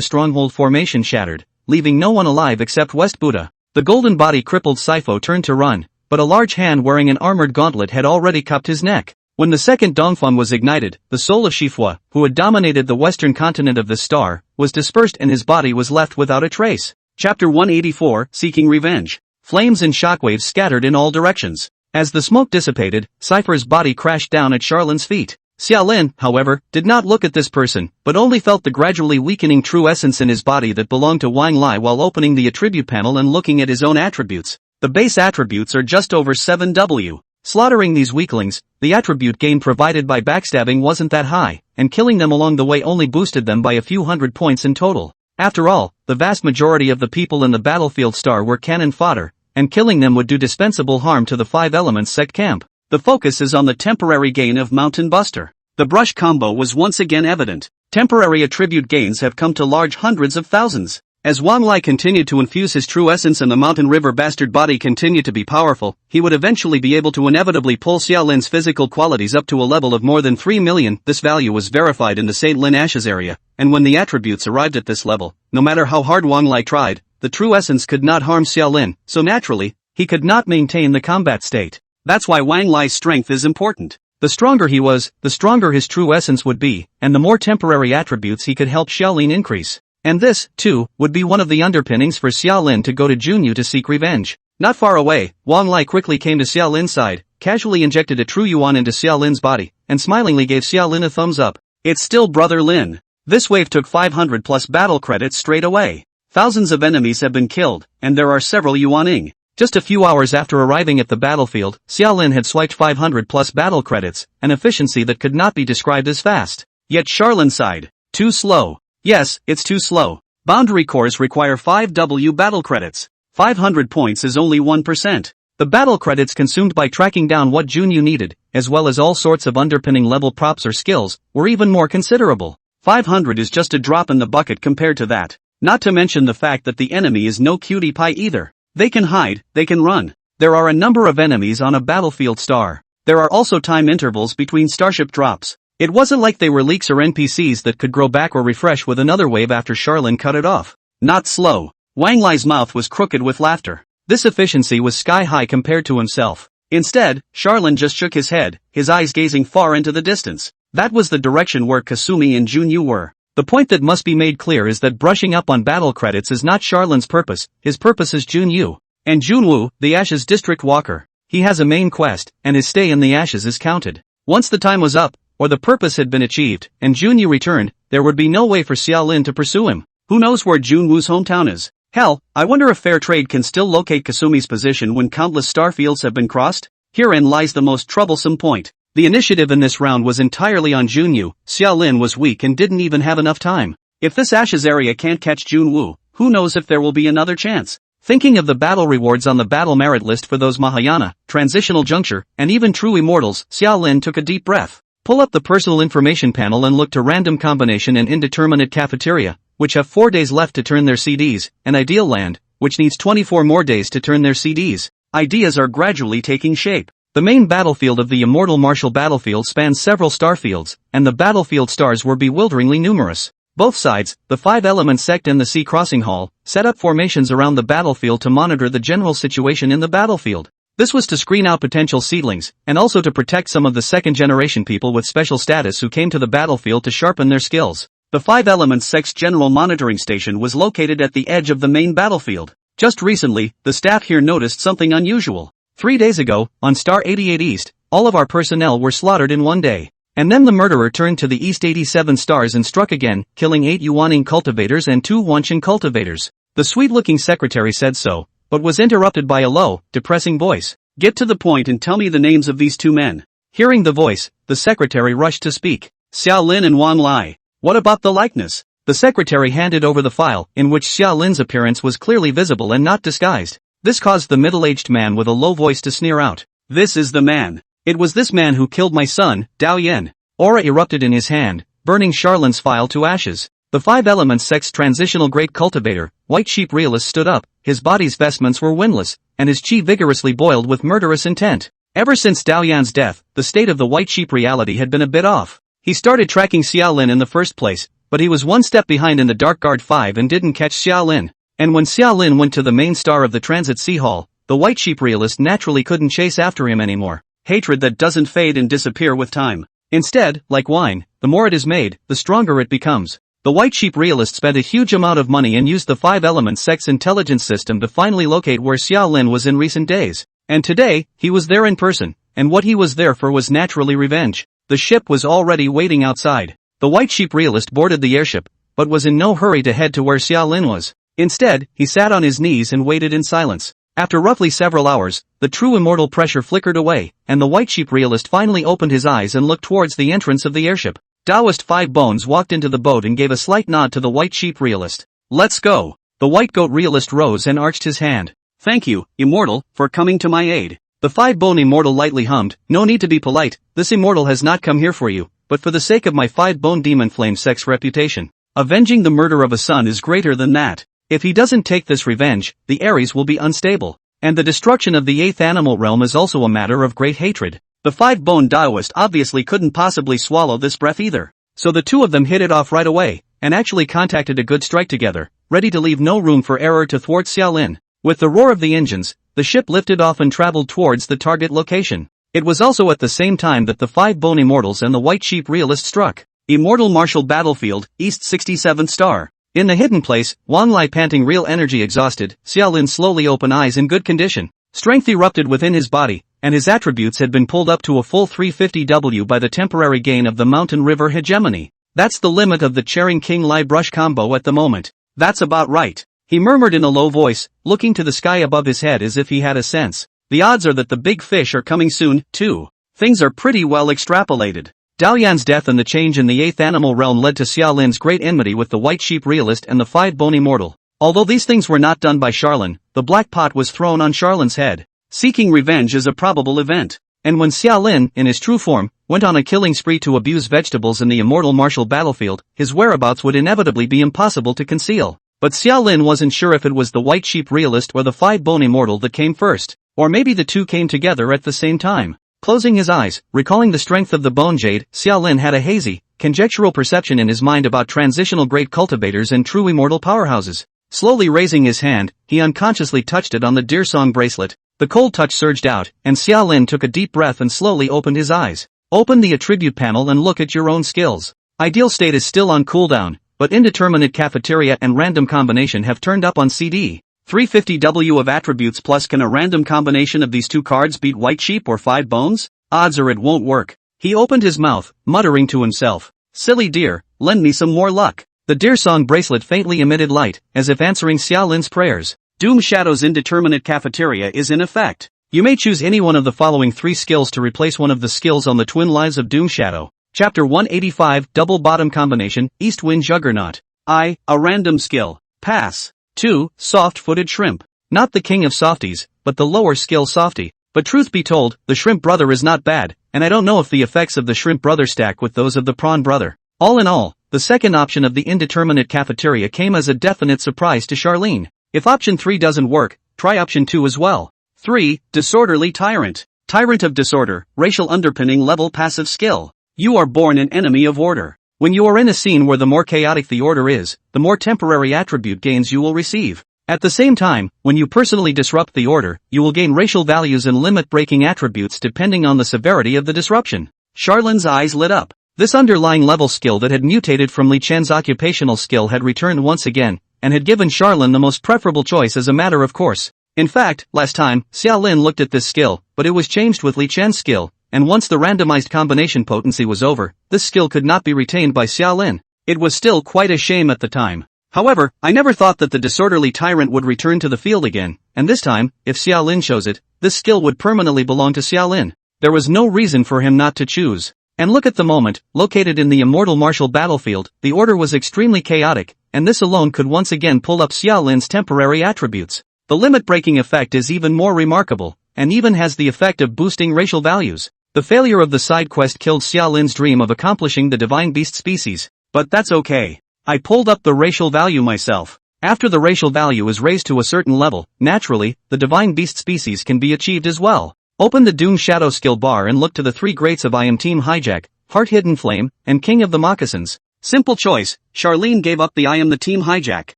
stronghold formation shattered, leaving no one alive except West Buddha. The golden body crippled Sifo turned to run, but a large hand wearing an armored gauntlet had already cupped his neck. When the second Dongfeng was ignited, the soul of Shifua, who had dominated the western continent of the star, was dispersed and his body was left without a trace. Chapter 184, Seeking Revenge. Flames and shockwaves scattered in all directions. As the smoke dissipated, Cypher's body crashed down at Charlin's feet. Xiaolin, however, did not look at this person, but only felt the gradually weakening true essence in his body that belonged to Wang Lai while opening the attribute panel and looking at his own attributes. The base attributes are just over 7W. Slaughtering these weaklings, the attribute gain provided by backstabbing wasn't that high, and killing them along the way only boosted them by a few hundred points in total. After all, the vast majority of the people in the battlefield star were cannon fodder, and killing them would do dispensable harm to the 5 Elements sect camp. The focus is on the temporary gain of Mountain Buster. The brush combo was once again evident. Temporary attribute gains have come to large hundreds of thousands. As Wang Lai continued to infuse his true essence and the mountain river bastard body continued to be powerful, he would eventually be able to inevitably pull Xiaolin's physical qualities up to a level of more than 3 million. This value was verified in the St. Lin Ashes area, and when the attributes arrived at this level, no matter how hard Wang Lai tried, the true essence could not harm Xiaolin, so naturally, he could not maintain the combat state. That's why Wang Lai's strength is important. The stronger he was, the stronger his true essence would be, and the more temporary attributes he could help Xiaolin increase. And this, too, would be one of the underpinnings for Xiaolin to go to Junyu to seek revenge. Not far away, Wang Lai quickly came to Xiaolin's side, casually injected a true yuan into Xiaolin's body, and smilingly gave Xiaolin a thumbs up. It's still Brother Lin. This wave took 500 plus battle credits straight away. Thousands of enemies have been killed, and there are several yuaning. Just a few hours after arriving at the battlefield, Xiaolin had swiped 500 plus battle credits, an efficiency that could not be described as fast. Yet Charlin sighed. Too slow. Yes, it's too slow. Boundary cores require 5W battle credits. 500 points is only 1%. The battle credits consumed by tracking down what Junyu needed, as well as all sorts of underpinning level props or skills, were even more considerable. 500 is just a drop in the bucket compared to that. Not to mention the fact that the enemy is no cutie pie either. They can hide, they can run. There are a number of enemies on a battlefield star. There are also time intervals between starship drops. It wasn't like they were leaks or NPCs that could grow back or refresh with another wave after Charlin cut it off. Not slow. Wang Lai's mouth was crooked with laughter. This efficiency was sky high compared to himself. Instead, Charlin just shook his head, his eyes gazing far into the distance. That was the direction where Kasumi and Junyu were. The point that must be made clear is that brushing up on battle credits is not Charlin's purpose, his purpose is Junyu. And Junwu, the Ashes district walker. He has a main quest, and his stay in the Ashes is counted. Once the time was up, or the purpose had been achieved, and Junyu returned, there would be no way for Xiaolin to pursue him. Who knows where Junwu's hometown is? Hell, I wonder if fair trade can still locate Kasumi's position when countless star fields have been crossed? Herein lies the most troublesome point. The initiative in this round was entirely on Junyu. Xiaolin was weak and didn't even have enough time. If this Ashes area can't catch Junwu, who knows if there will be another chance? Thinking of the battle rewards on the battle merit list for those Mahayana, Transitional Juncture, and even True Immortals, Xiaolin took a deep breath. Pull up the personal information panel and look to Random Combination and Indeterminate Cafeteria, which have 4 days left to turn their CDs, and Ideal Land, which needs 24 more days to turn their CDs. Ideas are gradually taking shape. The main battlefield of the Immortal Martial Battlefield spans several starfields, and the battlefield stars were bewilderingly numerous. Both sides, the 5-element sect and the Sea Crossing Hall, set up formations around the battlefield to monitor the general situation in the battlefield. This was to screen out potential seedlings, and also to protect some of the second-generation people with special status who came to the battlefield to sharpen their skills. The 5-element sect's general monitoring station was located at the edge of the main battlefield. Just recently, the staff here noticed something unusual. 3 days ago, on Star 88 East, all of our personnel were slaughtered in one day. And then the murderer turned to the East 87 stars and struck again, killing 8 Yuaning cultivators and 2 Wanshan cultivators. The sweet-looking secretary said so, but was interrupted by a low, depressing voice. Get to the point and tell me the names of these 2 men. Hearing the voice, the secretary rushed to speak. Xiaolin and Wang Lai. What about the likeness? The secretary handed over the file, in which Xiaolin's appearance was clearly visible and not disguised. This caused the middle-aged man with a low voice to sneer out. This is the man. It was this man who killed my son, Dao Yen. Aura erupted in his hand, burning Charlin's file to ashes. The 5-element sect's transitional great cultivator, White Sheep Realist stood up, his body's vestments were windless, and his chi vigorously boiled with murderous intent. Ever since Dao Yan's death, the state of the White Sheep reality had been a bit off. He started tracking Xiaolin in the first place, but he was one step behind in the Dark Guard 5 and didn't catch Xiaolin. And when Xiaolin went to the main star of the Transit Sea Hall, the White Sheep realist naturally couldn't chase after him anymore. Hatred that doesn't fade and disappear with time. Instead, like wine, the more it is made, the stronger it becomes. The White Sheep realist spent a huge amount of money and used the 5-element sect's intelligence system to finally locate where Xiaolin was in recent days. And today, he was there in person, and what he was there for was naturally revenge. The ship was already waiting outside. The White Sheep realist boarded the airship, but was in no hurry to head to where Xiaolin was. Instead, he sat on his knees and waited in silence. After roughly several hours, the true immortal pressure flickered away, and the White Sheep realist finally opened his eyes and looked towards the entrance of the airship. Taoist 5 Bones walked into the boat and gave a slight nod to the White Sheep realist. Let's go. The White Goat realist rose and arched his hand. Thank you, Immortal, for coming to my aid. The 5-bone Immortal lightly hummed. No need to be polite, this Immortal has not come here for you, but for the sake of my 5-bone demon flame sect's reputation. Avenging the murder of a son is greater than that. If he doesn't take this revenge, the Aries will be unstable. And the destruction of the 8th animal realm is also a matter of great hatred. The 5-bone Daoist obviously couldn't possibly swallow this breath either. So the two of them hit it off right away, and actually contacted a good strike together, ready to leave no room for error to thwart Xiaolin. With the roar of the engines, the ship lifted off and traveled towards the target location. It was also at the same time that the 5-bone immortals and the white sheep realist struck. Immortal Martial Battlefield, East 67th star. In the hidden place, Wang Lai panting real energy exhausted, Xiaolin slowly open eyes in good condition. Strength erupted within his body, and his attributes had been pulled up to a full 350W by the temporary gain of the Mountain River hegemony. That's the limit of the Charing King Lai brush combo at the moment. That's about right. He murmured in a low voice, looking to the sky above his head as if he had a sense. The odds are that the big fish are coming soon, too. Things are pretty well extrapolated. Daoyan's death and the change in the 8th animal realm led to Xiaolin's great enmity with the white sheep realist and the 5-bone immortal. Although these things were not done by Charlene, the black pot was thrown on Charlene's head. Seeking revenge is a probable event. And when Xiaolin, in his true form, went on a killing spree to abuse vegetables in the immortal martial battlefield, his whereabouts would inevitably be impossible to conceal. But Xiaolin wasn't sure if it was the white sheep realist or the 5-bone immortal that came first, or maybe the two came together at the same time. Closing his eyes, recalling the strength of the bone jade, Xiaolin had a hazy, conjectural perception in his mind about transitional great cultivators and true immortal powerhouses. Slowly raising his hand, he unconsciously touched it on the deer song bracelet. The cold touch surged out, and Xiaolin took a deep breath and slowly opened his eyes. Open the attribute panel and look at your own skills. Ideal state is still on cooldown, but indeterminate cafeteria and random combination have turned up on CD. 350W of attributes plus. Can a random combination of these two cards beat white sheep or 5 bones? Odds are it won't work. He opened his mouth, muttering to himself. Silly deer, lend me some more luck. The deer song bracelet faintly emitted light, as if answering Xiaolin's prayers. Doom Shadow's indeterminate cafeteria is in effect. You may choose any one of the following 3 skills to replace one of the skills on the Twin Lives of Doom Shadow. Chapter 185 Double Bottom Combination, East Wind Juggernaut. A random skill. Pass. 2. Soft-footed shrimp. Not the king of softies, but the lower skill softie. But truth be told, the shrimp brother is not bad, and I don't know if the effects of the shrimp brother stack with those of the prawn brother. All in all, the second option of the indeterminate cafeteria came as a definite surprise to Charlene. If option 3 doesn't work, try option 2 as well. 3. Disorderly Tyrant. Tyrant of disorder, racial underpinning level passive skill. You are born an enemy of order. When you are in a scene where the more chaotic the order is, the more temporary attribute gains you will receive. At the same time, when you personally disrupt the order, you will gain racial values and limit-breaking attributes depending on the severity of the disruption. Charlene's eyes lit up. This underlying level skill that had mutated from Li Chen's occupational skill had returned once again, and had given Charlene the most preferable choice as a matter of course. In fact, last time, Xiaolin looked at this skill, but it was changed with Li Chen's skill, and once the randomized combination potency was over, this skill could not be retained by Xiaolin. It was still quite a shame at the time. However, I never thought that the disorderly tyrant would return to the field again, and this time, if Xiaolin chose it, this skill would permanently belong to Xiaolin. There was no reason for him not to choose. And look at the moment, located in the immortal martial battlefield, the order was extremely chaotic, and this alone could once again pull up Xiaolin's temporary attributes. The limit-breaking effect is even more remarkable, and even has the effect of boosting racial values. The failure of the side quest killed Xiaolin's dream of accomplishing the divine beast species, but that's okay. I pulled up the racial value myself. After the racial value is raised to a certain level, naturally, the divine beast species can be achieved as well. Open the Doom Shadow skill bar and look to the 3 greats of I Am Team Hijack, Heart Hidden Flame, and King of the Moccasins. Simple choice. Charlene gave up the I Am the Team Hijack.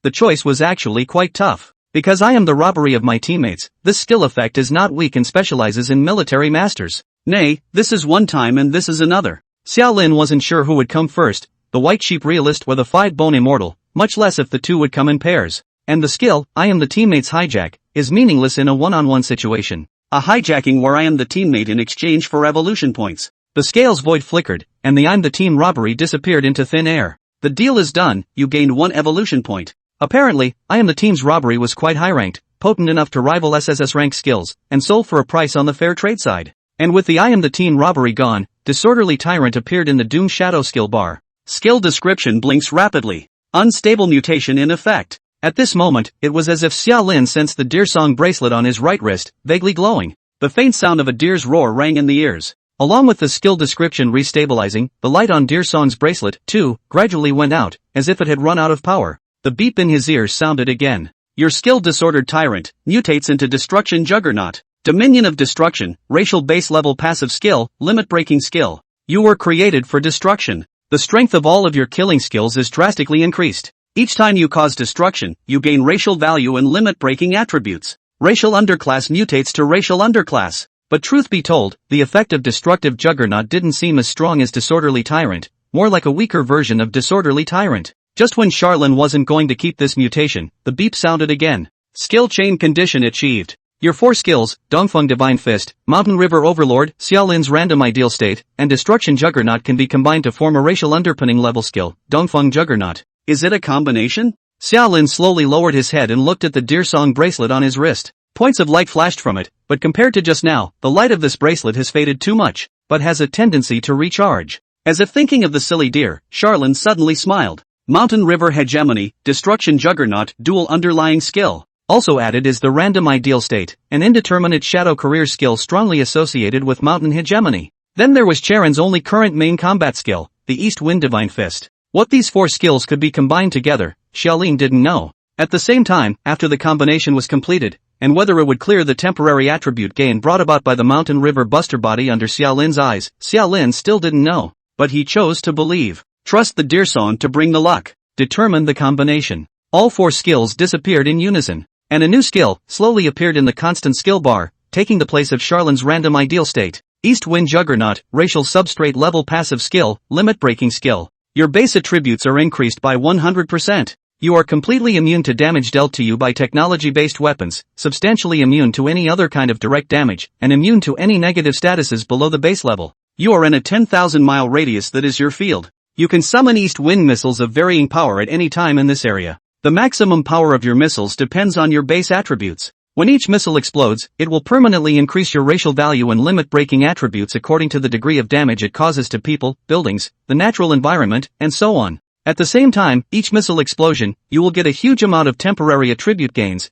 The choice was actually quite tough. Because I am the robbery of my teammates, this skill effect is not weak and specializes in military masters. Nay, this is one time and this is another. Xiaolin wasn't sure who would come first, the white sheep realist or the 5-bone immortal, much less if the two would come in pairs. And the skill, I am the teammate's hijack, is meaningless in a one-on-one situation. A hijacking where I am the teammate in exchange for evolution points. The scale's void flickered, and the I'm the team robbery disappeared into thin air. The deal is done, you gained 1 evolution point. Apparently, I am the team's robbery was quite high-ranked, potent enough to rival SSS rank skills, and sold for a price on the fair trade side. And with the I am the team robbery gone, Disorderly Tyrant appeared in the Doom Shadow skill bar. Skill description blinks rapidly. Unstable mutation in effect. At this moment, it was as if Xiaolin sensed the deer song bracelet on his right wrist, vaguely glowing. The faint sound of a deer's roar rang in the ears. Along with the skill description restabilizing, the light on deer song's bracelet, too, gradually went out, as if it had run out of power. The beep in his ears sounded again. Your skill Disordered Tyrant mutates into Destruction Juggernaut. Dominion of Destruction, racial base level passive skill, limit breaking skill. You were created for destruction. The strength of all of your killing skills is drastically increased. Each time you cause destruction, you gain racial value and limit breaking attributes. Racial underclass mutates to racial underclass. But truth be told, the effect of Destructive Juggernaut didn't seem as strong as Disorderly Tyrant, more like a weaker version of Disorderly Tyrant. Just when Charlene wasn't going to keep this mutation, the beep sounded again. Skill chain condition achieved. Your 4 skills, Dongfeng Divine Fist, Mountain River Overlord, Xiaolin's Random Ideal State, and Destruction Juggernaut can be combined to form a racial underpinning level skill, Dongfeng Juggernaut. Is it a combination? Xiaolin slowly lowered his head and looked at the Deer Song bracelet on his wrist. Points of light flashed from it, but compared to just now, the light of this bracelet has faded too much, but has a tendency to recharge. As if thinking of the silly deer, Charlene suddenly smiled. Mountain River Hegemony, Destruction Juggernaut, dual underlying skill. Also added is the Random Ideal State, an indeterminate shadow career skill strongly associated with Mountain Hegemony. Then there was Charon's only current main combat skill, the East Wind Divine Fist. What these 4 skills could be combined together, Xiaolin didn't know. At the same time, after the combination was completed, and whether it would clear the temporary attribute gain brought about by the Mountain River Buster body under Xiaolin's eyes, Xiaolin still didn't know. But he chose to believe. Trust the Deer Song to bring the luck. Determine the combination. All 4 skills disappeared in unison. And a new skill slowly appeared in the constant skill bar, taking the place of Charlene's Random Ideal State. East Wind Juggernaut, racial substrate level passive skill, limit breaking skill. Your base attributes are increased by 100%. You are completely immune to damage dealt to you by technology-based weapons, substantially immune to any other kind of direct damage, and immune to any negative statuses below the base level. You are in a 10,000-mile radius that is your field. You can summon East Wind missiles of varying power at any time in this area. The maximum power of your missiles depends on your base attributes. When each missile explodes, it will permanently increase your racial value and limit breaking attributes according to the degree of damage it causes to people, buildings, the natural environment, and so on. At the same time, each missile explosion, you will get a huge amount of temporary attribute gains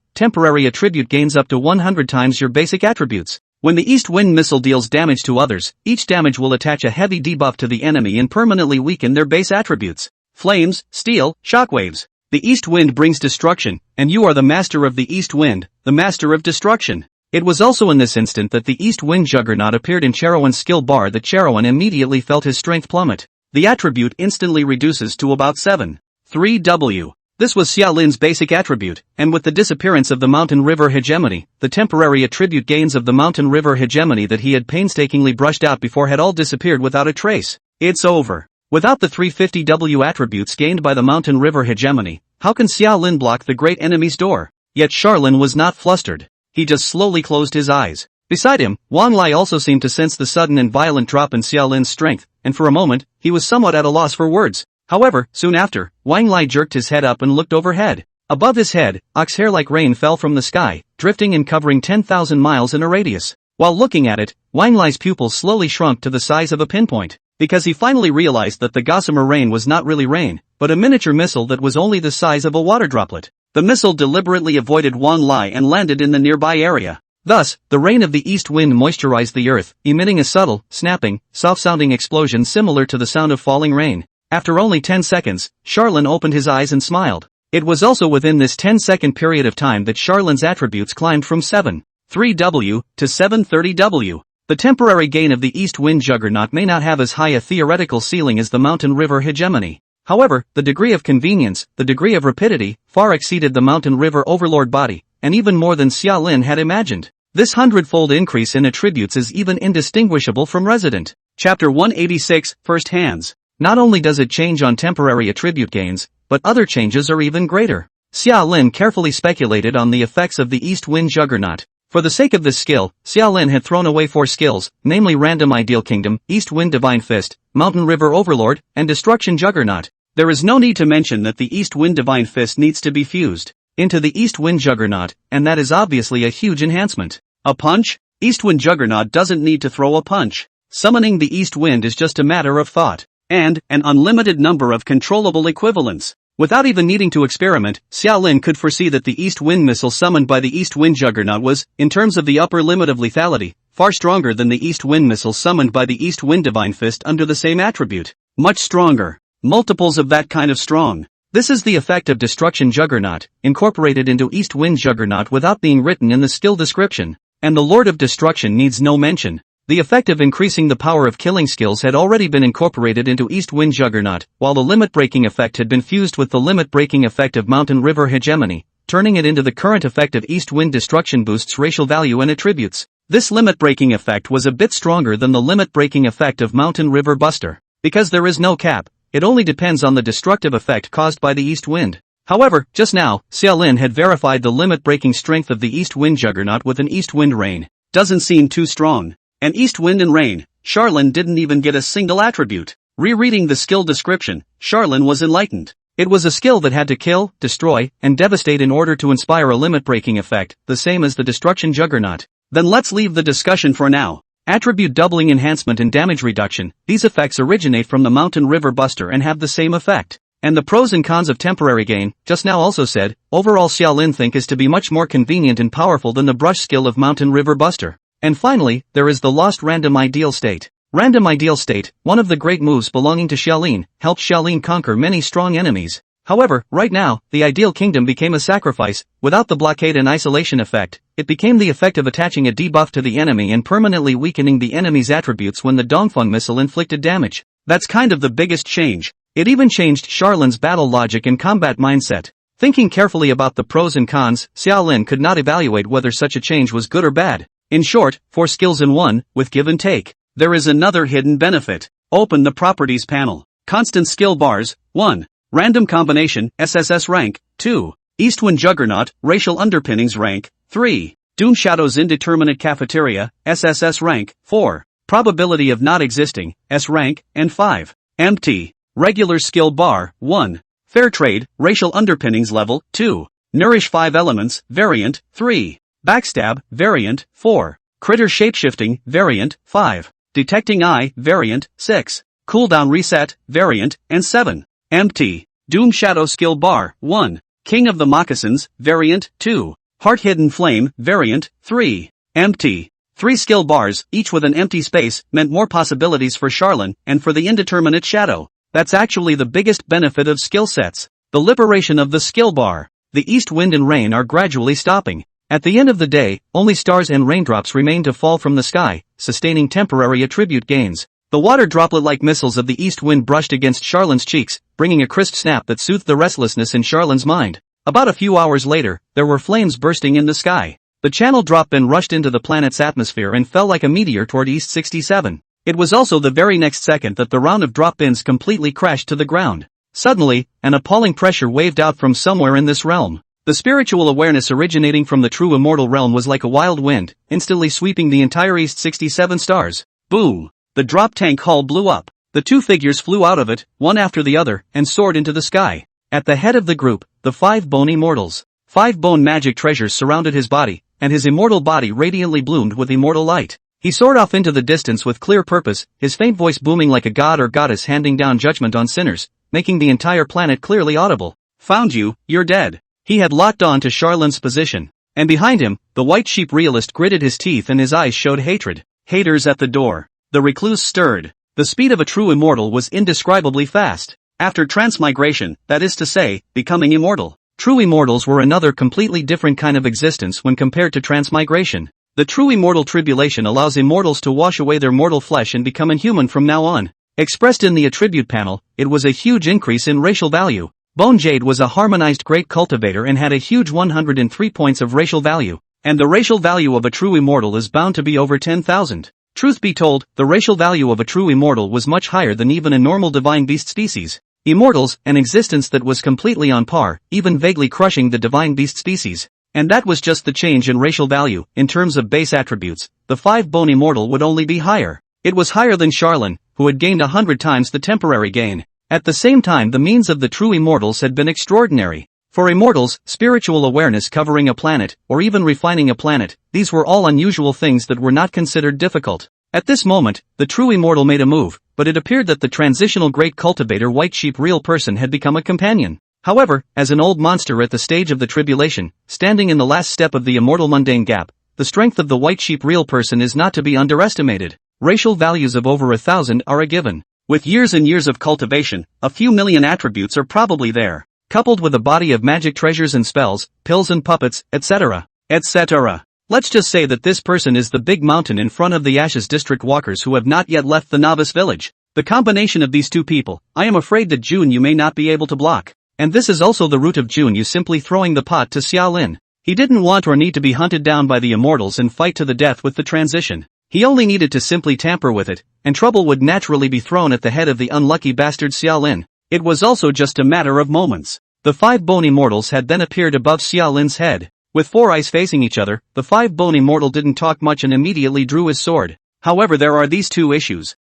up to 100 times your basic attributes. When the East Wind missile deals damage to others, each damage will attach a heavy debuff to the enemy and permanently weaken their base attributes. Flames, steel, shockwaves. The East Wind brings destruction, and you are the master of the East Wind, the master of destruction. It was also in this instant that the East Wind Juggernaut appeared in Charoen's skill bar that Charoen immediately felt his strength plummet. The attribute instantly reduces to about 7.3W. This was Xiaolin's basic attribute, and with the disappearance of the Mountain River Hegemony, the temporary attribute gains of the Mountain River Hegemony that he had painstakingly brushed out before had all disappeared without a trace. It's over. Without the 350W attributes gained by the Mountain River Hegemony, how can Xiaolin block the great enemy's door? Yet Charlene was not flustered. He just slowly closed his eyes. Beside him, Wang Lai also seemed to sense the sudden and violent drop in Xiaolin's strength, and for a moment, he was somewhat at a loss for words. However, soon after, Wang Lai jerked his head up and looked overhead. Above his head, ox hair like rain fell from the sky, drifting and covering 10,000 miles in a radius. While looking at it, Wang Lai's pupils slowly shrunk to the size of a pinpoint, because he finally realized that the gossamer rain was not really rain, but a miniature missile that was only the size of a water droplet. The missile deliberately avoided Wang Lai and landed in the nearby area. Thus, the rain of the east wind moisturized the earth, emitting a subtle, snapping, soft-sounding explosion similar to the sound of falling rain. After only 10 seconds, Charlene opened his eyes and smiled. It was also within this 10-second period of time that Charlene's attributes climbed from 7.3W to 7.30W. The temporary gain of the east wind juggernaut may not have as high a theoretical ceiling as the mountain river hegemony. However, the degree of convenience, the degree of rapidity, far exceeded the mountain river overlord body, and even more than Xia Lin had imagined. This 100-fold increase in attributes is even indistinguishable from resident. Chapter 186, First Hands. Not only does it change on temporary attribute gains, but other changes are even greater. Xia Lin carefully speculated on the effects of the east wind juggernaut. For the sake of this skill, Xia Lin had thrown away 4 skills, namely Random Ideal Kingdom, East Wind Divine Fist, Mountain River Overlord, and Destruction Juggernaut. There is no need to mention that the East Wind Divine Fist needs to be fused into the East Wind Juggernaut, and that is obviously a huge enhancement. A punch? East Wind Juggernaut doesn't need to throw a punch. Summoning the East Wind is just a matter of thought, and an unlimited number of controllable equivalents. Without even needing to experiment, Xia Lin could foresee that the East Wind missile summoned by the East Wind Juggernaut was, in terms of the upper limit of lethality, far stronger than the East Wind missile summoned by the East Wind Divine Fist under the same attribute. Much stronger. Multiples of that kind of strong. This is the effect of Destruction Juggernaut, incorporated into East Wind Juggernaut without being written in the skill description. And the Lord of Destruction needs no mention. The effect of increasing the power of killing skills had already been incorporated into East Wind Juggernaut, while the limit-breaking effect had been fused with the limit-breaking effect of Mountain River Hegemony, turning it into the current effect of East Wind Destruction boosts racial value and attributes. This limit-breaking effect was a bit stronger than the limit-breaking effect of Mountain River Buster. Because there is no cap, it only depends on the destructive effect caused by the East Wind. However, just now, Xiaolin had verified the limit-breaking strength of the East Wind Juggernaut with an East Wind Rain. Doesn't seem too strong. An East Wind and Rain, Charlene didn't even get a single attribute. Rereading the skill description, Charlene was enlightened. It was a skill that had to kill, destroy, and devastate in order to inspire a limit-breaking effect, the same as the Destruction Juggernaut. Then let's leave the discussion for now. Attribute doubling enhancement and damage reduction, these effects originate from the Mountain River Buster and have the same effect. And the pros and cons of temporary gain, just now also said, overall Xiaolin think is to be much more convenient and powerful than the brush skill of Mountain River Buster. And finally, there is the lost random ideal state. Random ideal state, one of the great moves belonging to Xiaolin, helped Xiaolin conquer many strong enemies. However, right now, the ideal kingdom became a sacrifice. Without the blockade and isolation effect, it became the effect of attaching a debuff to the enemy and permanently weakening the enemy's attributes when the Dongfeng missile inflicted damage. That's kind of the biggest change. It even changed Charlene's battle logic and combat mindset. Thinking carefully about the pros and cons, Xiaolin could not evaluate whether such a change was good or bad. In short, 4 skills in one, with give and take. There is another hidden benefit. Open the Properties panel. Constant skill bars, 1. Random combination, SSS rank, 2. Eastwind Juggernaut, racial underpinnings rank, 3. Doom Shadow's Indeterminate Cafeteria, SSS rank, 4. Probability of not existing, S rank, and 5. Empty. Regular skill bar, 1. Fair Trade, racial underpinnings level, 2. Nourish 5 elements, variant, 3. Backstab, variant, 4. Critter shapeshifting, variant, 5. Detecting Eye, variant, 6. Cooldown reset, variant, and 7. Empty. Doom Shadow skill bar, 1. King of the Moccasins, variant, 2. Heart Hidden Flame, variant, 3. Empty. 3 skill bars, each with an empty space, meant more possibilities for Charlene, and for the Indeterminate Shadow. That's actually the biggest benefit of skill sets. The liberation of the skill bar. The East Wind and Rain are gradually stopping. At the end of the day, only stars and raindrops remain to fall from the sky, sustaining temporary attribute gains. The water droplet-like missiles of the East Wind brushed against Charlene's cheeks, bringing a crisp snap that soothed the restlessness in Charlene's mind. About a few hours later, there were flames bursting in the sky. The channel drop bin rushed into the planet's atmosphere and fell like a meteor toward East 67. It was also the very next second that the round of drop bins completely crashed to the ground. Suddenly, an appalling pressure waved out from somewhere in this realm. The spiritual awareness originating from the true immortal realm was like a wild wind, instantly sweeping the entire East 67 stars. Boom! The drop tank hull blew up. The 2 figures flew out of it, one after the other, and soared into the sky. At the head of the group, the 5 bone immortals. 5 bone magic treasures surrounded his body, and his immortal body radiantly bloomed with immortal light. He soared off into the distance with clear purpose, his faint voice booming like a god or goddess handing down judgment on sinners, making the entire planet clearly audible. Found you, you're dead. He had locked on to Charlene's position. And behind him, the white sheep realist gritted his teeth and his eyes showed hatred. Haters at the door. The recluse stirred. The speed of a true immortal was indescribably fast. After transmigration, that is to say, becoming immortal. True immortals were another completely different kind of existence when compared to transmigration. The true immortal tribulation allows immortals to wash away their mortal flesh and become inhuman from now on. Expressed in the attribute panel, it was a huge increase in racial value. Bone Jade was a harmonized great cultivator and had a huge 103 points of racial value. And the racial value of a true immortal is bound to be over 10,000. Truth be told, the racial value of a true immortal was much higher than even a normal divine beast species. Immortals, an existence that was completely on par, even vaguely crushing the divine beast species. And that was just the change in racial value. In terms of base attributes, the 5 bone immortal would only be higher. It was higher than Charlene, who had gained 100 times the temporary gain. At the same time, the means of the true immortals had been extraordinary. For immortals, spiritual awareness covering a planet, or even refining a planet, these were all unusual things that were not considered difficult. At this moment, the true immortal made a move, but it appeared that the transitional great cultivator white sheep real person had become a companion. However, as an old monster at the stage of the tribulation, standing in the last step of the immortal mundane gap, the strength of the white sheep real person is not to be underestimated. Racial values of over 1,000 are a given. With years and years of cultivation, a few million attributes are probably there. coupled with a body of magic treasures and spells, pills and puppets, etc. etc. Let's just say that this person is the big mountain in front of the Ashes District walkers who have not yet left the novice village. The combination of these two people, I am afraid that Jun you may not be able to block. And this is also the root of Jun you simply throwing the pot to Xiaolin. He didn't want or need to be hunted down by the immortals and fight to the death with the transition. He only needed to simply tamper with it, and trouble would naturally be thrown at the head of the unlucky bastard Xiaolin. It was also just a matter of moments. The 5 bone immortals had then appeared above Xiaolin's head. With 4 eyes facing each other, the 5 bone immortal didn't talk much and immediately drew his sword. However, there are these two issues.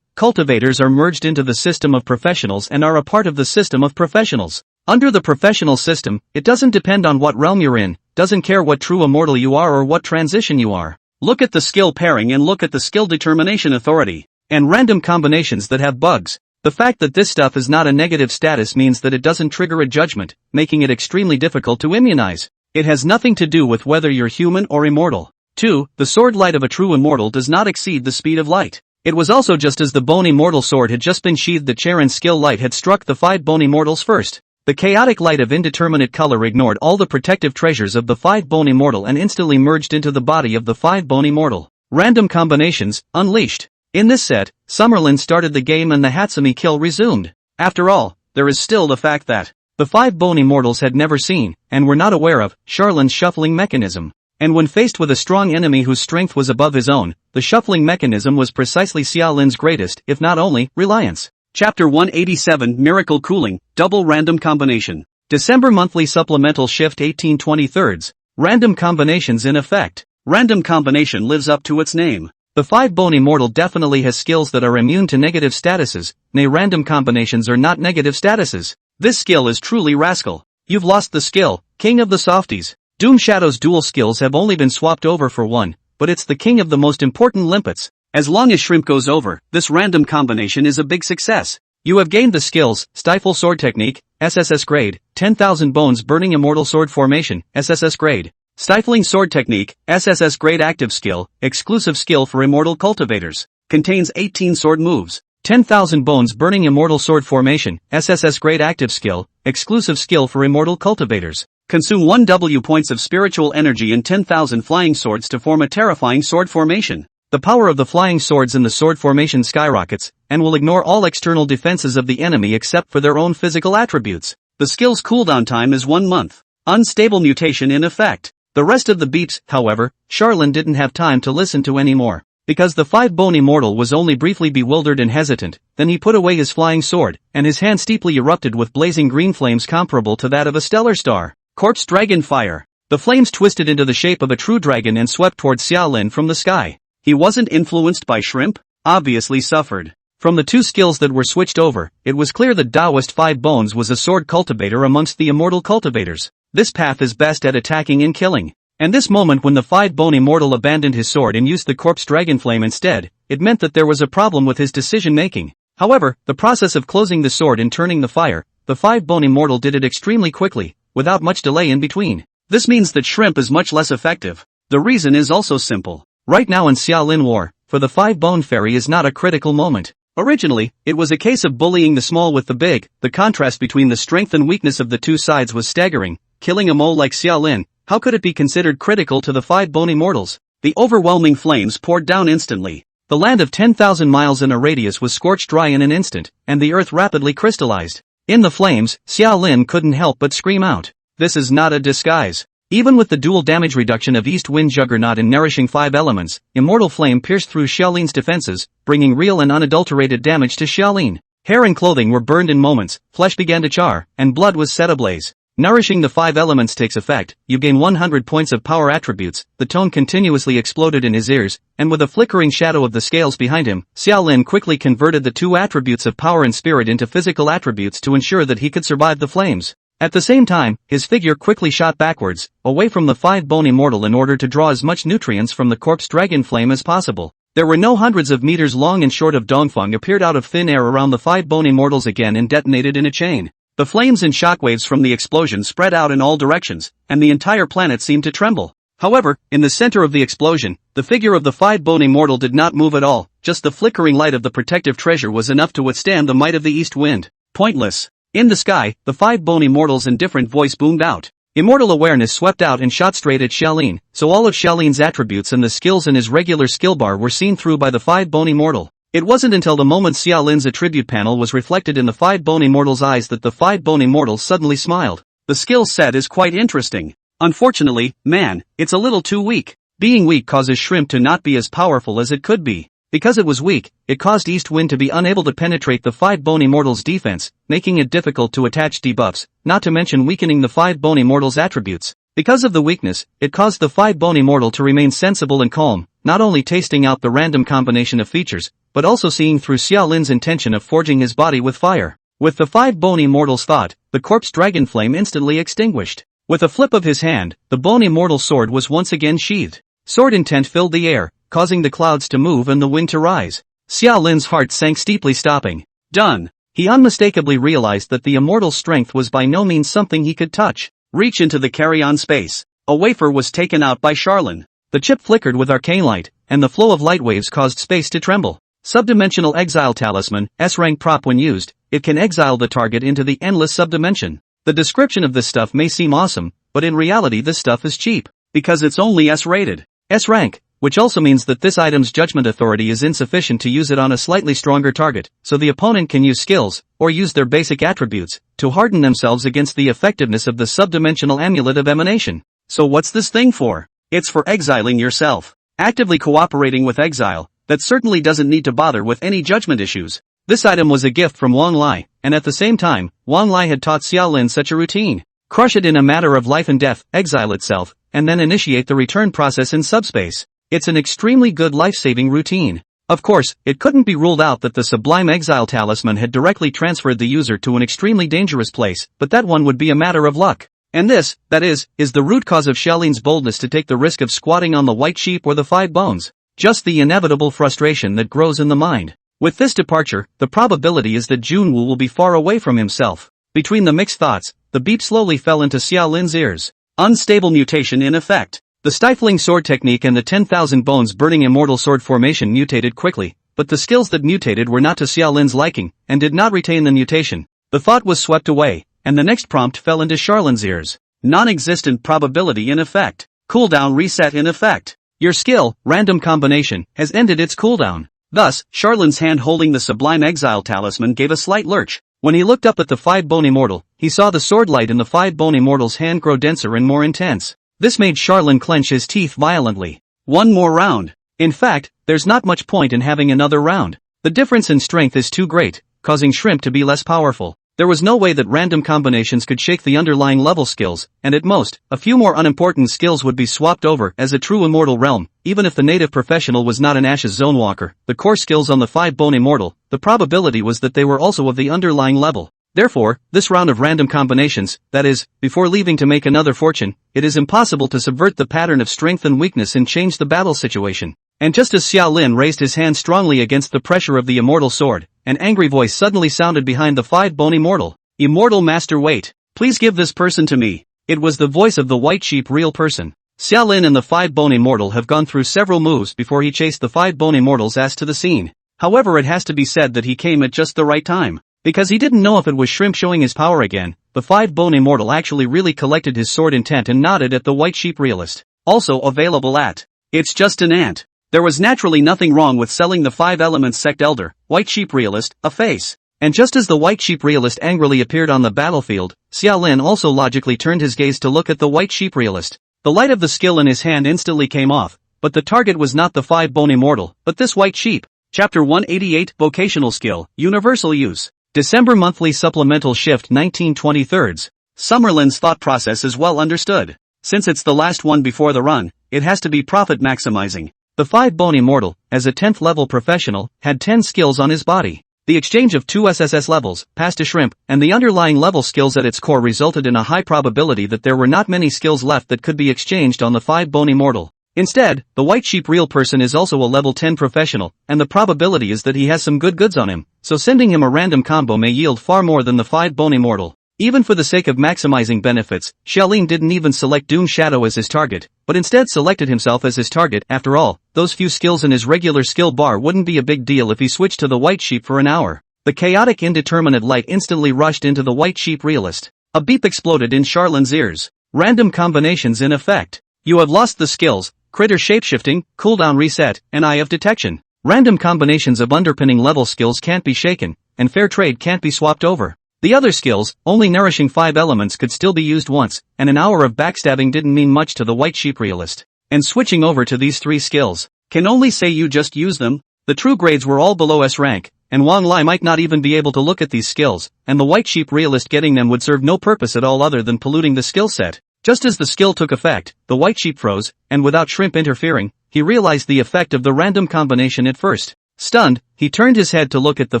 Cultivators are merged into the system of professionals and are a part of the system of professionals. Under the professional system, it doesn't depend on what realm you're in, doesn't care what true immortal you are or what transition you are. Look at the skill pairing and look at the skill determination authority. And random combinations that have bugs. The fact that this stuff is not a negative status means that it doesn't trigger a judgment, making it extremely difficult to immunize. It has nothing to do with whether you're human or immortal. 2. The sword light of a true immortal does not exceed the speed of light. It was also just as the bone immortal sword had just been sheathed that Charon's skill light had struck the 5 bone immortals first. The chaotic light of indeterminate color ignored all the protective treasures of the 5 bone immortal and instantly merged into the body of the 5 bone immortal. Random combinations, unleashed. In this set, Summerlin started the game and the Hatsumi kill resumed. After all, there is still the fact that the 5 bone immortals had never seen, and were not aware of, Charlin's shuffling mechanism. And when faced with a strong enemy whose strength was above his own, the shuffling mechanism was precisely Xiaolin's greatest, if not only, reliance. Chapter 187 Miracle Cooling, Double Random Combination. December Monthly Supplemental Shift 18/23. Random combinations in effect. Random combination lives up to its name. The 5 bone immortal definitely has skills that are immune to negative statuses, nay random combinations are not negative statuses. This skill is truly rascal. You've lost the skill, king of the softies. Doom Shadow's dual skills have only been swapped over for one, but it's the king of the most important limpets. As long as Shrimp goes over, this random combination is a big success. You have gained the skills, Stifle Sword Technique, SSS grade, 10,000 Bones Burning Immortal Sword Formation, SSS grade. Stifling Sword Technique, SSS grade active skill, exclusive skill for immortal cultivators. Contains 18 sword moves. 10,000 Bones Burning Immortal Sword Formation, SSS grade active skill, exclusive skill for immortal cultivators. Consume 1 W points of spiritual energy and 10,000 flying swords to form a terrifying sword formation. The power of the flying swords in the sword formation skyrockets, and will ignore all external defenses of the enemy except for their own physical attributes. The skill's cooldown time is 1 month. Unstable mutation in effect. The rest of the beeps, however, Charlin didn't have time to listen to anymore. Because the 5 bone immortal was only briefly bewildered and hesitant, then he put away his flying sword, and his hand steeply erupted with blazing green flames comparable to that of a stellar star. Corpse Dragon Fire. The flames twisted into the shape of a true dragon and swept towards Xiaolin from the sky. He wasn't influenced by Shrimp? Obviously suffered. From the 2 skills that were switched over, it was clear that Taoist 5 Bones was a sword cultivator amongst the immortal cultivators. This path is best at attacking and killing. And this moment when the 5 bone immortal abandoned his sword and used the corpse dragon flame instead, it meant that there was a problem with his decision making. However, the process of closing the sword and turning the fire, the 5 bone immortal did it extremely quickly, without much delay in between. This means that Shrimp is much less effective. The reason is also simple. Right now in Xiaolin War, for the 5 bone fairy is not a critical moment. Originally, it was a case of bullying the small with the big. The contrast between the strength and weakness of the 2 sides was staggering. Killing a mole like Xiaolin, how could it be considered critical to the 5 bone immortals? The overwhelming flames poured down instantly. The land of 10,000 miles in a radius was scorched dry in an instant, and the earth rapidly crystallized. In the flames, Xiaolin couldn't help but scream out. This is not a disguise. Even with the dual damage reduction of East Wind Juggernaut and Nourishing 5 Elements, Immortal Flame pierced through Xiaolin's defenses, bringing real and unadulterated damage to Xiaolin. Hair and clothing were burned in moments, flesh began to char, and blood was set ablaze. Nourishing the 5 Elements takes effect, you gain 100 points of power attributes. The tone continuously exploded in his ears, and with a flickering shadow of the scales behind him, Xiaolin quickly converted the 2 attributes of power and spirit into physical attributes to ensure that he could survive the flames. At the same time, his figure quickly shot backwards, away from the 5 bone immortal in order to draw as much nutrients from the corpse dragon flame as possible. There were no hundreds of meters long and short of Dongfeng appeared out of thin air around the 5 bone immortals again and detonated in a chain. The flames and shockwaves from the explosion spread out in all directions, and the entire planet seemed to tremble. However, in the center of the explosion, the figure of the 5 bone immortal did not move at all, just the flickering light of the protective treasure was enough to withstand the might of the east wind. Pointless. In the sky, the 5 bone immortals in different voice boomed out. Immortal awareness swept out and shot straight at Xiaolin, so all of Xiaolin's attributes and the skills in his regular skill bar were seen through by the 5 bone immortal. It wasn't until the moment Xiaolin's attribute panel was reflected in the 5 bone immortal's eyes that the 5 bone immortal suddenly smiled. The skill set is quite interesting. Unfortunately, man, it's a little too weak. Being weak causes Shrimp to not be as powerful as it could be. Because it was weak, it caused East Wind to be unable to penetrate the 5 bone immortal's defense, making it difficult to attach debuffs, not to mention weakening the 5 bone immortal's attributes. Because of the weakness, it caused the 5 bone immortal to remain sensible and calm, not only tasting out the random combination of features, but also seeing through Xiaolin's intention of forging his body with fire. With the 5 bone immortal's thought, the corpse dragon flame instantly extinguished. With a flip of his hand, the bone immortal's sword was once again sheathed. Sword intent filled the air, causing the clouds to move and the wind to rise. Xiaolin's heart sank steeply, stopping. Done. He unmistakably realized that the immortal's strength was by no means something he could touch. Reach into the carry-on space. A wafer was taken out by Charlin. The chip flickered with arcane light, and the flow of light waves caused space to tremble. Subdimensional Exile Talisman, S-rank prop. When used, it can exile the target into the endless subdimension. The description of this stuff may seem awesome, but in reality this stuff is cheap, because it's only S-rated. S-rank, which also means that this item's judgment authority is insufficient to use it on a slightly stronger target, so the opponent can use skills, or use their basic attributes, to harden themselves against the effectiveness of the subdimensional amulet of emanation. So what's this thing for? It's for exiling yourself. Actively cooperating with exile, that certainly doesn't need to bother with any judgment issues. This item was a gift from Wang Lai, and at the same time, Wang Lai had taught Xiaolin such a routine. Crush it in a matter of life and death, exile itself, and then initiate the return process in subspace. It's an extremely good life-saving routine. Of course, it couldn't be ruled out that the Sublime Exile Talisman had directly transferred the user to an extremely dangerous place, but that one would be a matter of luck. And this, that is the root cause of Xiaolin's boldness to take the risk of squatting on the white sheep or the 5 bones. Just the inevitable frustration that grows in the mind. With this departure, the probability is that Junwu will be far away from himself. Between the mixed thoughts, the beep slowly fell into Xiaolin's ears. Unstable mutation in effect. The stifling sword technique and the 10,000 bones burning immortal sword formation mutated quickly, but the skills that mutated were not to Xiaolin's liking, and did not retain the mutation. The thought was swept away, and the next prompt fell into Charlin's ears. Non-existent probability in effect. Cooldown reset in effect. Your skill, random combination, has ended its cooldown. Thus, Charlin's hand holding the Sublime Exile Talisman gave a slight lurch. When he looked up at the 5 bone immortal, he saw the sword light in the 5 bone immortal's hand grow denser and more intense. This made Charlin clench his teeth violently. One more round. In fact, there's not much point in having another round. The difference in strength is too great, causing Shrimp to be less powerful. There was no way that random combinations could shake the underlying level skills, and at most, a few more unimportant skills would be swapped over as a true immortal realm. Even if the native professional was not an Ashes Zone Walker, the core skills on the 5 bone immortal, the probability was that they were also of the underlying level. Therefore, this round of random combinations, that is, before leaving to make another fortune, it is impossible to subvert the pattern of strength and weakness and change the battle situation. And just as Xiaolin raised his hand strongly against the pressure of the immortal sword, an angry voice suddenly sounded behind the 5 bone immortal. Immortal Master, wait. Please give this person to me. It was the voice of the white sheep real person. Xiaolin and the 5 bone immortal have gone through several moves before he chased the 5 bone immortal's ass to the scene. However, it has to be said that he came at just the right time. Because he didn't know if it was Shrimp showing his power again, the 5 bone immortal actually really collected his sword intent and nodded at the white sheep realist. Also available at It's Just an Ant. There was naturally nothing wrong with selling the 5 elements sect elder, white sheep realist, a face. And just as the white sheep realist angrily appeared on the battlefield, Xiaolin also logically turned his gaze to look at the white sheep realist. The light of the skill in his hand instantly came off, but the target was not the 5 bone immortal, but this white sheep. Chapter 188 Vocational Skill, Universal Use. December Monthly Supplemental Shift 1923. Summerlin's thought process is well understood. Since it's the last one before the run, it has to be profit maximizing. The 5 bone immortal, as a 10th level professional, had 10 skills on his body. The exchange of 2 SSS levels, passed to Shrimp, and the underlying level skills at its core resulted in a high probability that there were not many skills left that could be exchanged on the 5 bone immortal. Instead, the white sheep real person is also a level 10 professional, and the probability is that he has some good goods on him, so sending him a random combo may yield far more than the 5 bone immortal. Even for the sake of maximizing benefits, Xiaolin didn't even select Doom Shadow as his target, but instead selected himself as his target. After all, those few skills in his regular skill bar wouldn't be a big deal if he switched to the white sheep for an hour. The chaotic indeterminate light instantly rushed into the white sheep realist. A beep exploded in Charlin's ears. Random combinations in effect. You have lost the skills, critter shapeshifting, cooldown reset, and eye of detection. Random combinations of underpinning level skills can't be shaken, and fair trade can't be swapped over. The other skills, only nourishing 5 elements, could still be used once, and an hour of backstabbing didn't mean much to the white sheep realist. And switching over to these 3 skills, can only say you just use them. The true grades were all below S rank, and Wang Lai might not even be able to look at these skills, and the white sheep realist getting them would serve no purpose at all other than polluting the skill set. Just as the skill took effect, the white sheep froze, and without Shrimp interfering, he realized the effect of the random combination at first. Stunned, he turned his head to look at the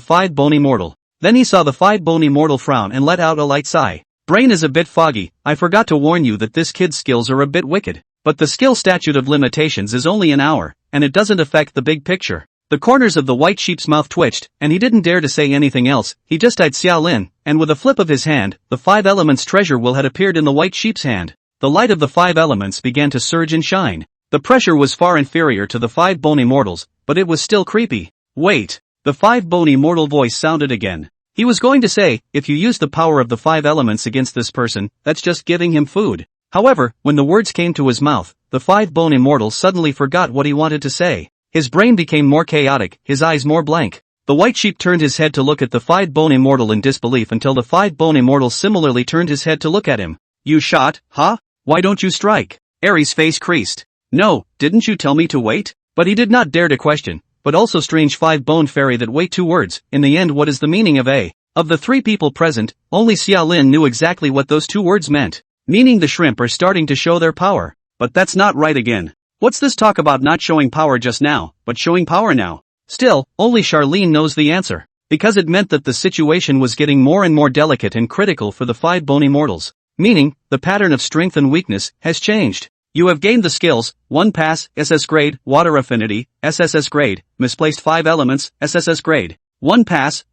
5 bony mortal. Then he saw the 5 bony mortal frown and let out a light sigh. Brain is a bit foggy, I forgot to warn you that this kid's skills are a bit wicked. But the skill statute of limitations is only an hour, and it doesn't affect the big picture. The corners of the white sheep's mouth twitched, and he didn't dare to say anything else. He just eyed Xiaolin, and with a flip of his hand, the 5 elements treasure wheel had appeared in the white sheep's hand. The light of the 5 elements began to surge and shine. The pressure was far inferior to the 5 bony mortals, but it was still creepy. Wait. The 5 bony mortal voice sounded again. He was going to say, if you use the power of the 5 elements against this person, that's just giving him food. However, when the words came to his mouth, the 5 bony mortal suddenly forgot what he wanted to say. His brain became more chaotic, his eyes more blank. The white sheep turned his head to look at the 5 bony mortal in disbelief until the 5 bony mortal similarly turned his head to look at him. You shot, huh? Why don't you strike? Aries' face creased. No, didn't you tell me to wait? But he did not dare to question. But also strange 5-boned fairy that wait 2 words, in the end what is the meaning of A? Of the 3 people present, only Xiaolin knew exactly what those 2 words meant. Meaning the shrimp are starting to show their power. But that's not right again. What's this talk about not showing power just now, but showing power now? Still, only Charlene knows the answer. Because it meant that the situation was getting more and more delicate and critical for the 5 bony mortals. Meaning, the pattern of strength and weakness has changed. You have gained the skills, 1 pass, SS grade, water affinity, SSS grade, misplaced 5 elements, SSS grade. 1 pass,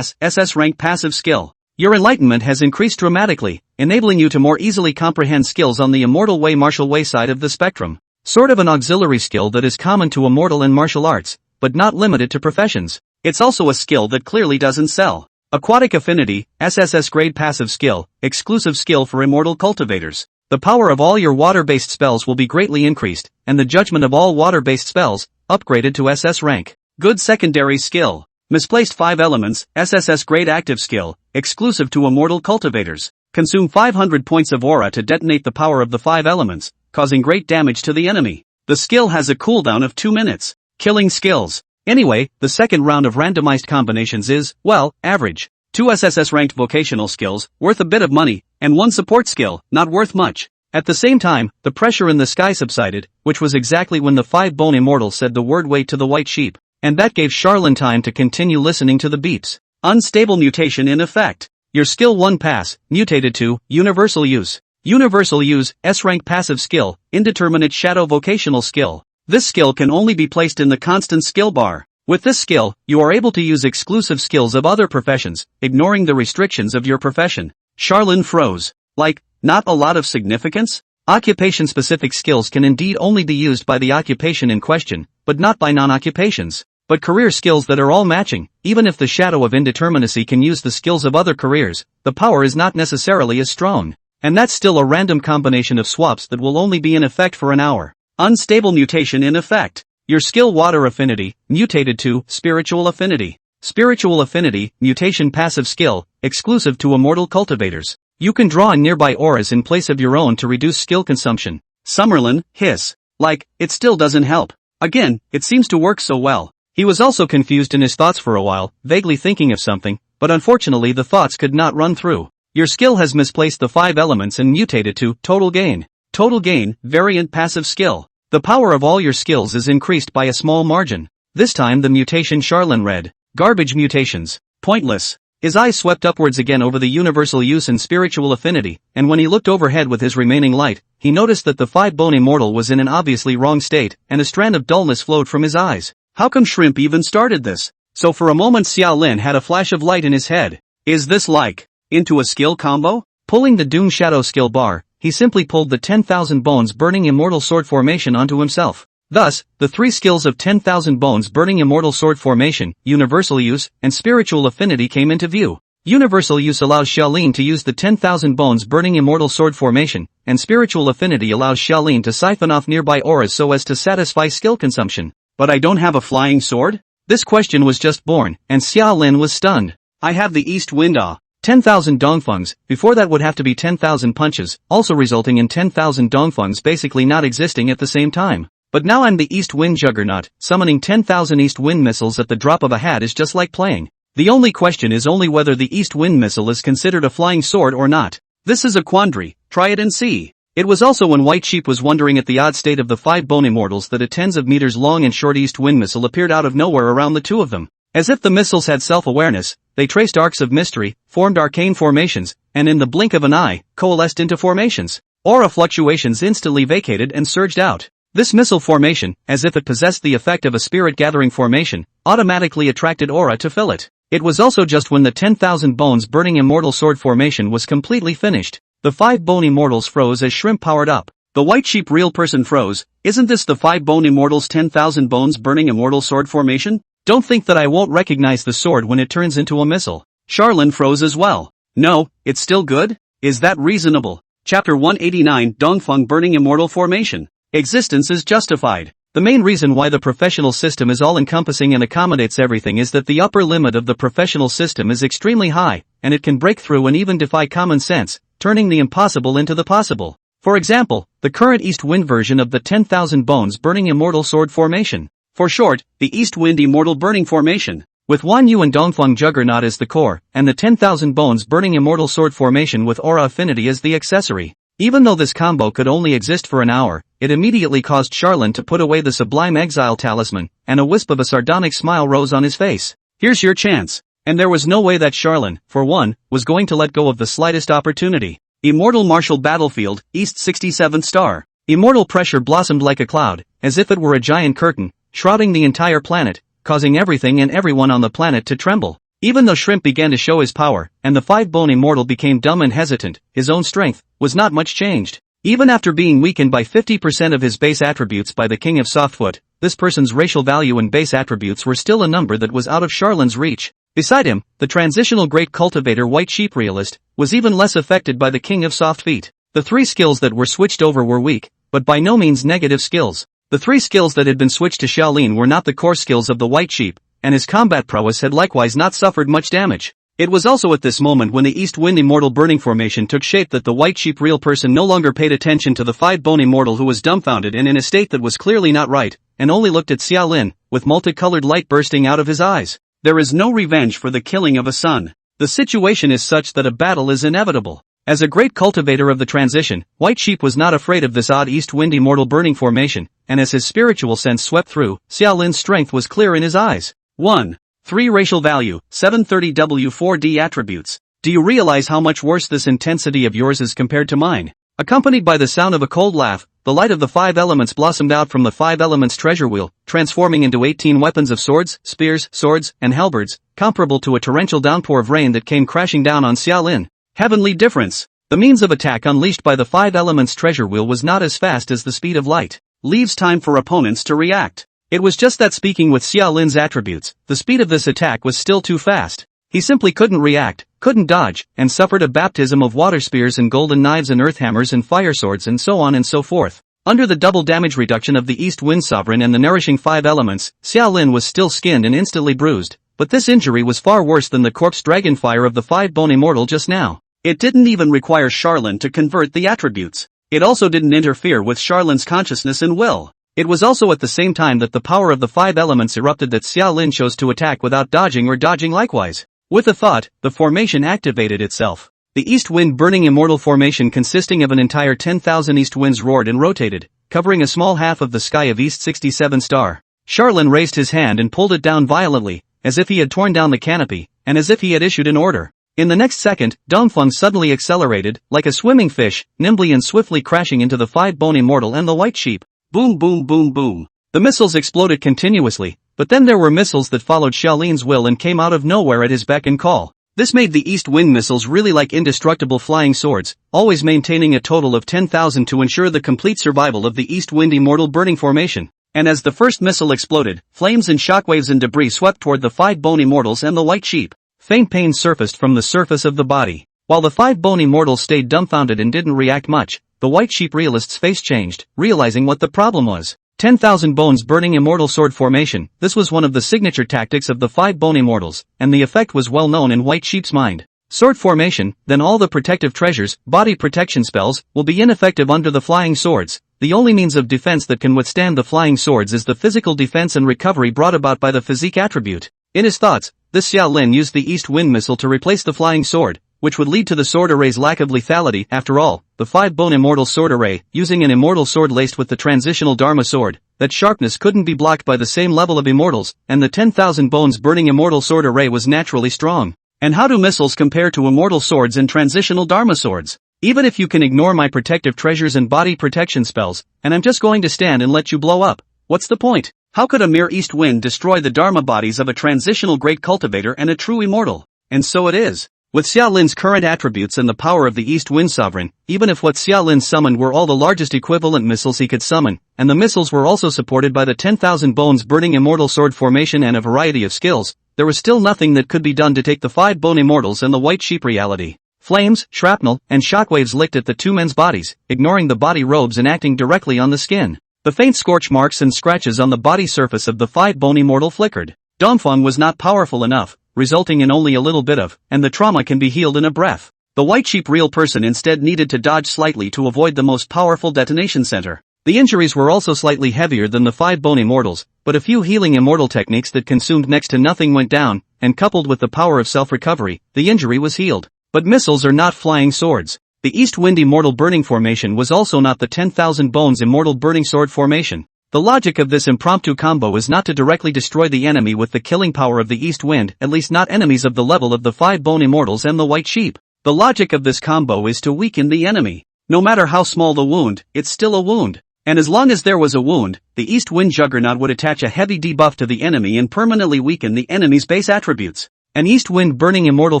SS rank passive skill. Your enlightenment has increased dramatically, enabling you to more easily comprehend skills on the immortal way martial way side of the spectrum. Sort of an auxiliary skill that is common to immortal and martial arts, but not limited to professions. It's also a skill that clearly doesn't sell. Aquatic affinity, SSS grade passive skill, exclusive skill for immortal cultivators. The power of all your water-based spells will be greatly increased, and the judgment of all water-based spells, upgraded to SS rank. Good secondary skill. Misplaced 5 elements, SSS grade active skill, exclusive to immortal cultivators. Consume 500 points of aura to detonate the power of the 5 elements, causing great damage to the enemy. The skill has a cooldown of 2 minutes. Killing skills. Anyway, the second round of randomized combinations is, well, average. 2 SSS ranked vocational skills, worth a bit of money, and 1 support skill, not worth much. At the same time, the pressure in the sky subsided, which was exactly when the 5 bone immortals said the word wait to the white sheep, and that gave Charlene time to continue listening to the beeps. Unstable mutation in effect. Your skill 1 pass, mutated to, universal use. Universal use, S-rank passive skill, indeterminate shadow vocational skill. This skill can only be placed in the constant skill bar. With this skill, you are able to use exclusive skills of other professions, ignoring the restrictions of your profession. Charlene froze. Like, not a lot of significance? Occupation-specific skills can indeed only be used by the occupation in question, but not by non-occupations. But career skills that are all matching, even if the shadow of indeterminacy can use the skills of other careers, the power is not necessarily as strong. And that's still a random combination of swaps that will only be in effect for an hour. Unstable mutation in effect. Your skill water affinity, mutated to, spiritual affinity. Spiritual affinity, mutation passive skill, exclusive to immortal cultivators. You can draw on nearby auras in place of your own to reduce skill consumption. Summerlin, hiss. Like, it still doesn't help. Again, it seems to work so well. He was also confused in his thoughts for a while, vaguely thinking of something, but unfortunately the thoughts could not run through. Your skill has misplaced the 5 elements and mutated to total gain. Total gain, variant passive skill. The power of all your skills is increased by a small margin. This time the mutation Charlene read. Garbage mutations. Pointless. His eyes swept upwards again over the universal use and spiritual affinity, and when he looked overhead with his remaining light, he noticed that the 5 bone immortal was in an obviously wrong state, and a strand of dullness flowed from his eyes. How come Shrimp even started this? So for a moment Xiao Lin had a flash of light in his head. Is this like, into a skill combo? Pulling the Doom Shadow skill bar, he simply pulled the 10,000 bones burning immortal sword formation onto himself. Thus, the three skills of 10,000 bones burning immortal sword formation, universal use, and spiritual affinity came into view. Universal use allows Xiaolin to use the 10,000 bones burning immortal sword formation, and spiritual affinity allows Xiaolin to siphon off nearby auras so as to satisfy skill consumption. But I don't have a flying sword? This question was just born, and Xiaolin was stunned. I have the east wind 10,000 dongfangs, before that would have to be 10,000 punches, also resulting in 10,000 dongfangs basically not existing at the same time. But now I'm the east wind juggernaut, summoning 10,000 east wind missiles at the drop of a hat is just like playing. The only question is only whether the east wind missile is considered a flying sword or not. This is a quandary, try it and see. It was also when White Sheep was wondering at the odd state of the 5 bone immortals that a tens of meters long and short east wind missile appeared out of nowhere around the two of them. As if the missiles had self-awareness, they traced arcs of mystery, formed arcane formations, and in the blink of an eye, coalesced into formations. Aura fluctuations instantly vacated and surged out. This missile formation, as if it possessed the effect of a spirit-gathering formation, automatically attracted aura to fill it. It was also just when the 10,000 bones burning immortal sword formation was completely finished. The 5 bone immortals froze as Shrimp powered up. The White Sheep real person froze. Isn't this the 5 bone immortals 10,000 bones burning immortal sword formation? Don't think that I won't recognize the sword when it turns into a missile. Charlin froze as well. No, it's still good? Is that reasonable? Chapter 189 Dongfang burning immortal formation. Existence is justified. The main reason why the professional system is all-encompassing and accommodates everything is that the upper limit of the professional system is extremely high, and it can break through and even defy common sense, turning the impossible into the possible. For example, the current East Wind version of the 10,000 bones burning immortal sword formation. For short, the East Wind immortal burning formation. With Wan Yu and Dongfang Juggernaut as the core, and the 10,000 bones burning immortal sword formation with aura affinity as the accessory. Even though this combo could only exist for an hour, it immediately caused Charlin to put away the Sublime Exile talisman, and a wisp of a sardonic smile rose on his face. Here's your chance. And there was no way that Charlin, for one, was going to let go of the slightest opportunity. Immortal Martial Battlefield, East 67th Star. Immortal pressure blossomed like a cloud, as if it were a giant curtain, shrouding the entire planet, causing everything and everyone on the planet to tremble. Even though Shrimp began to show his power, and the 5 bone immortal became dumb and hesitant, his own strength was not much changed. Even after being weakened by 50% of his base attributes by the King of Softfoot, this person's racial value and base attributes were still a number that was out of Charlin's reach. Beside him, the transitional great cultivator White Sheep realist was even less affected by the King of Soft Feet. The 3 skills that were switched over were weak, but by no means negative skills. The 3 skills that had been switched to Xiaolin were not the core skills of the White Sheep, and his combat prowess had likewise not suffered much damage. It was also at this moment when the East Wind Immortal Burning Formation took shape that the White Sheep real person no longer paid attention to the 5 bone immortal who was dumbfounded and in a state that was clearly not right, and only looked at Xiaolin, with multicolored light bursting out of his eyes. There is no revenge for the killing of a son. The situation is such that a battle is inevitable. As a great cultivator of the transition, White Sheep was not afraid of this odd East Wind Immortal Burning Formation, and as his spiritual sense swept through, Xiaolin's strength was clear in his eyes. 1. 3 racial value, 730W4D attributes. Do you realize how much worse this intensity of yours is compared to mine? Accompanied by the sound of a cold laugh, the light of the 5 elements blossomed out from the 5 elements treasure wheel, transforming into 18 weapons of swords, spears, swords, and halberds, comparable to a torrential downpour of rain that came crashing down on Xiaolin. Heavenly difference. The means of attack unleashed by the 5 elements treasure wheel was not as fast as the speed of light. Leaves time for opponents to react. It was just that speaking with Xiaolin's attributes, the speed of this attack was still too fast. He simply couldn't react, couldn't dodge, and suffered a baptism of water spears and golden knives and earth hammers and fire swords and so on and so forth. Under the double damage reduction of the East Wind Sovereign and the nourishing 5 elements, Xiaolin was still skinned and instantly bruised, but this injury was far worse than the corpse dragon fire of the 5 bone immortal just now. It didn't even require Charlin to convert the attributes. It also didn't interfere with Charlin's consciousness and will. It was also at the same time that the power of the 5 elements erupted that Xiaolin chose to attack without dodging or dodging likewise. With a thought, the formation activated itself. The East Wind Burning Immortal Formation consisting of an entire 10,000 east winds roared and rotated, covering a small half of the sky of East 67 Star. Charlin raised his hand and pulled it down violently, as if he had torn down the canopy, and as if he had issued an order. In the next second, Dongfeng suddenly accelerated, like a swimming fish, nimbly and swiftly crashing into the 5 bone immortal and the White Sheep. Boom boom boom boom. The missiles exploded continuously, but then there were missiles that followed Xiaolin's will and came out of nowhere at his beck and call. This made the East Wind missiles really like indestructible flying swords, always maintaining a total of 10,000 to ensure the complete survival of the East Wind Immortal Burning Formation. And as the first missile exploded, flames and shockwaves and debris swept toward the 5 bone immortals and the white sheep. Faint pain surfaced from the surface of the body. While the 5 bone immortals stayed dumbfounded and didn't react much, the white sheep realist's face changed, realizing what the problem was. 10,000 bones burning immortal sword formation. This was one of the signature tactics of the 5 bone immortals, and the effect was well known in white sheep's mind. Sword formation, then all the protective treasures, body protection spells, will be ineffective under the flying swords. The only means of defense that can withstand the flying swords is the physical defense and recovery brought about by the physique attribute. In his thoughts, this Xiao Lin used the East Wind missile to replace the flying sword, which would lead to the sword array's lack of lethality. After all, the 5 bone immortal sword array, using an immortal sword laced with the transitional Dharma sword, that sharpness couldn't be blocked by the same level of immortals, and the 10,000 bones burning immortal sword array was naturally strong. And how do missiles compare to immortal swords and transitional Dharma swords? Even if you can ignore my protective treasures and body protection spells, and I'm just going to stand and let you blow up, what's the point? How could a mere East Wind destroy the Dharma bodies of a transitional great cultivator and a true immortal? And so it is. With Xiao Lin's current attributes and the power of the East Wind Sovereign, even if what Xiao Lin summoned were all the largest equivalent missiles he could summon, and the missiles were also supported by the 10,000 bones burning immortal sword formation and a variety of skills, there was still nothing that could be done to take the 5 bone immortals and the white sheep reality. Flames, shrapnel, and shockwaves licked at the 2 men's bodies, ignoring the body robes and acting directly on the skin. The faint scorch marks and scratches on the body surface of the 5 bone immortal flickered. Dongfeng was not powerful enough, resulting in only a little bit of, and the trauma can be healed in a breath. The white sheep real person instead needed to dodge slightly to avoid the most powerful detonation center. The injuries were also slightly heavier than the 5 bone immortals, but a few healing immortal techniques that consumed next to nothing went down, and coupled with the power of self-recovery, the injury was healed. But missiles are not flying swords. The East Wind Immortal Burning Formation was also not the 10,000 Bones Immortal Burning Sword Formation. The logic of this impromptu combo is not to directly destroy the enemy with the killing power of the East Wind, at least not enemies of the level of the 5 Bone Immortals and the White Sheep. The logic of this combo is to weaken the enemy. No matter how small the wound, it's still a wound. And as long as there was a wound, the East Wind Juggernaut would attach a heavy debuff to the enemy and permanently weaken the enemy's base attributes. An East Wind Burning Immortal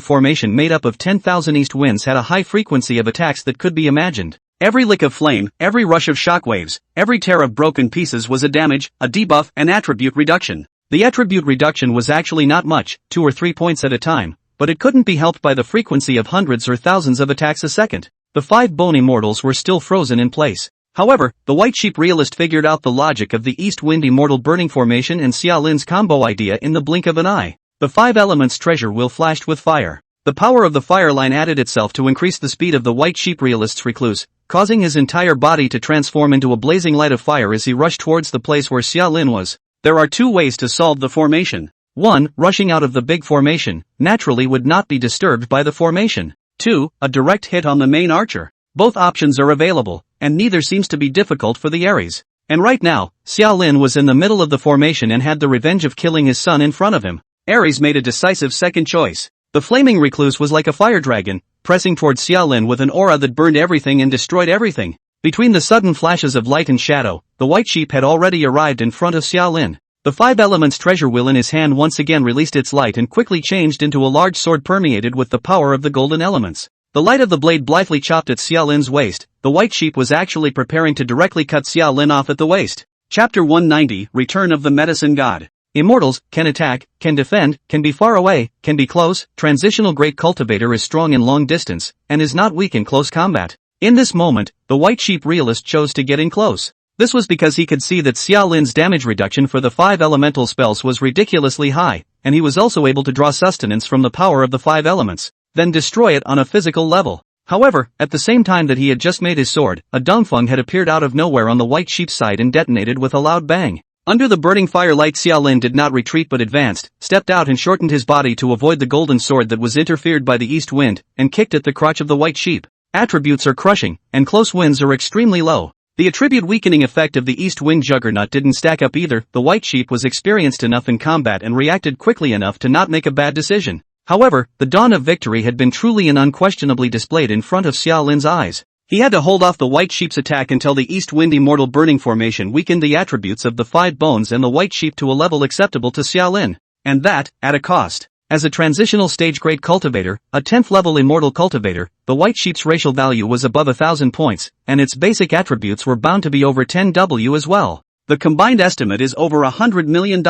Formation made up of 10,000 East Winds had a high frequency of attacks that could be imagined. Every lick of flame, every rush of shockwaves, every tear of broken pieces was a damage, a debuff, an attribute reduction. The attribute reduction was actually not much, 2 or 3 points at a time, but it couldn't be helped by the frequency of hundreds or thousands of attacks a second. The 5 Bone Immortals were still frozen in place. However, the White Sheep realist figured out the logic of the East Wind Immortal Burning Formation and Xiao Lin's combo idea in the blink of an eye. The 5 elements treasure wheel flashed with fire. The power of the fire line added itself to increase the speed of the White Sheep realist's recluse, causing his entire body to transform into a blazing light of fire as he rushed towards the place where Xiao Lin was. There are 2 ways to solve the formation. 1. Rushing out of the big formation, naturally would not be disturbed by the formation. 2. A direct hit on the main archer. Both options are available, and neither seems to be difficult for the Ares. And right now, Xiao Lin was in the middle of the formation and had the revenge of killing his son in front of him. Ares made a decisive second choice. The flaming recluse was like a fire dragon, pressing towards Xiao Lin with an aura that burned everything and destroyed everything. Between the sudden flashes of light and shadow, the White Sheep had already arrived in front of Xiao Lin. The 5 elements treasure wheel in his hand once again released its light and quickly changed into a large sword permeated with the power of the golden elements. The light of the blade blithely chopped at Xiao Lin's waist. The White Sheep was actually preparing to directly cut Xiao Lin off at the waist. Chapter 190, Return of the Medicine God. Immortals can attack, can defend, can be far away, can be close. Transitional Great Cultivator is strong in long distance, and is not weak in close combat. In this moment, the White Sheep realist chose to get in close. This was because he could see that Xiao Lin's damage reduction for the 5 elemental spells was ridiculously high, and he was also able to draw sustenance from the power of the 5 elements, then destroy it on a physical level. However, at the same time that he had just made his sword, a Dongfeng had appeared out of nowhere on the White Sheep's side and detonated with a loud bang. Under the burning firelight, Xiao Lin did not retreat but advanced, stepped out and shortened his body to avoid the golden sword that was interfered by the east wind, and kicked at the crotch of the White Sheep. Attributes are crushing, and close winds are extremely low. The attribute weakening effect of the east wind juggernaut didn't stack up either. The White Sheep was experienced enough in combat and reacted quickly enough to not make a bad decision. However, the dawn of victory had been truly and unquestionably displayed in front of Xiao Lin's eyes. He had to hold off the White Sheep's attack until the East Wind Immortal Burning Formation weakened the attributes of the 5 bones and the White Sheep to a level acceptable to Xiao Lin. And that, at a cost. As a transitional stage Great Cultivator, a 10th level Immortal Cultivator, the White Sheep's racial value was above 1,000 points, and its basic attributes were bound to be over 10W as well. The combined estimate is over $100 million.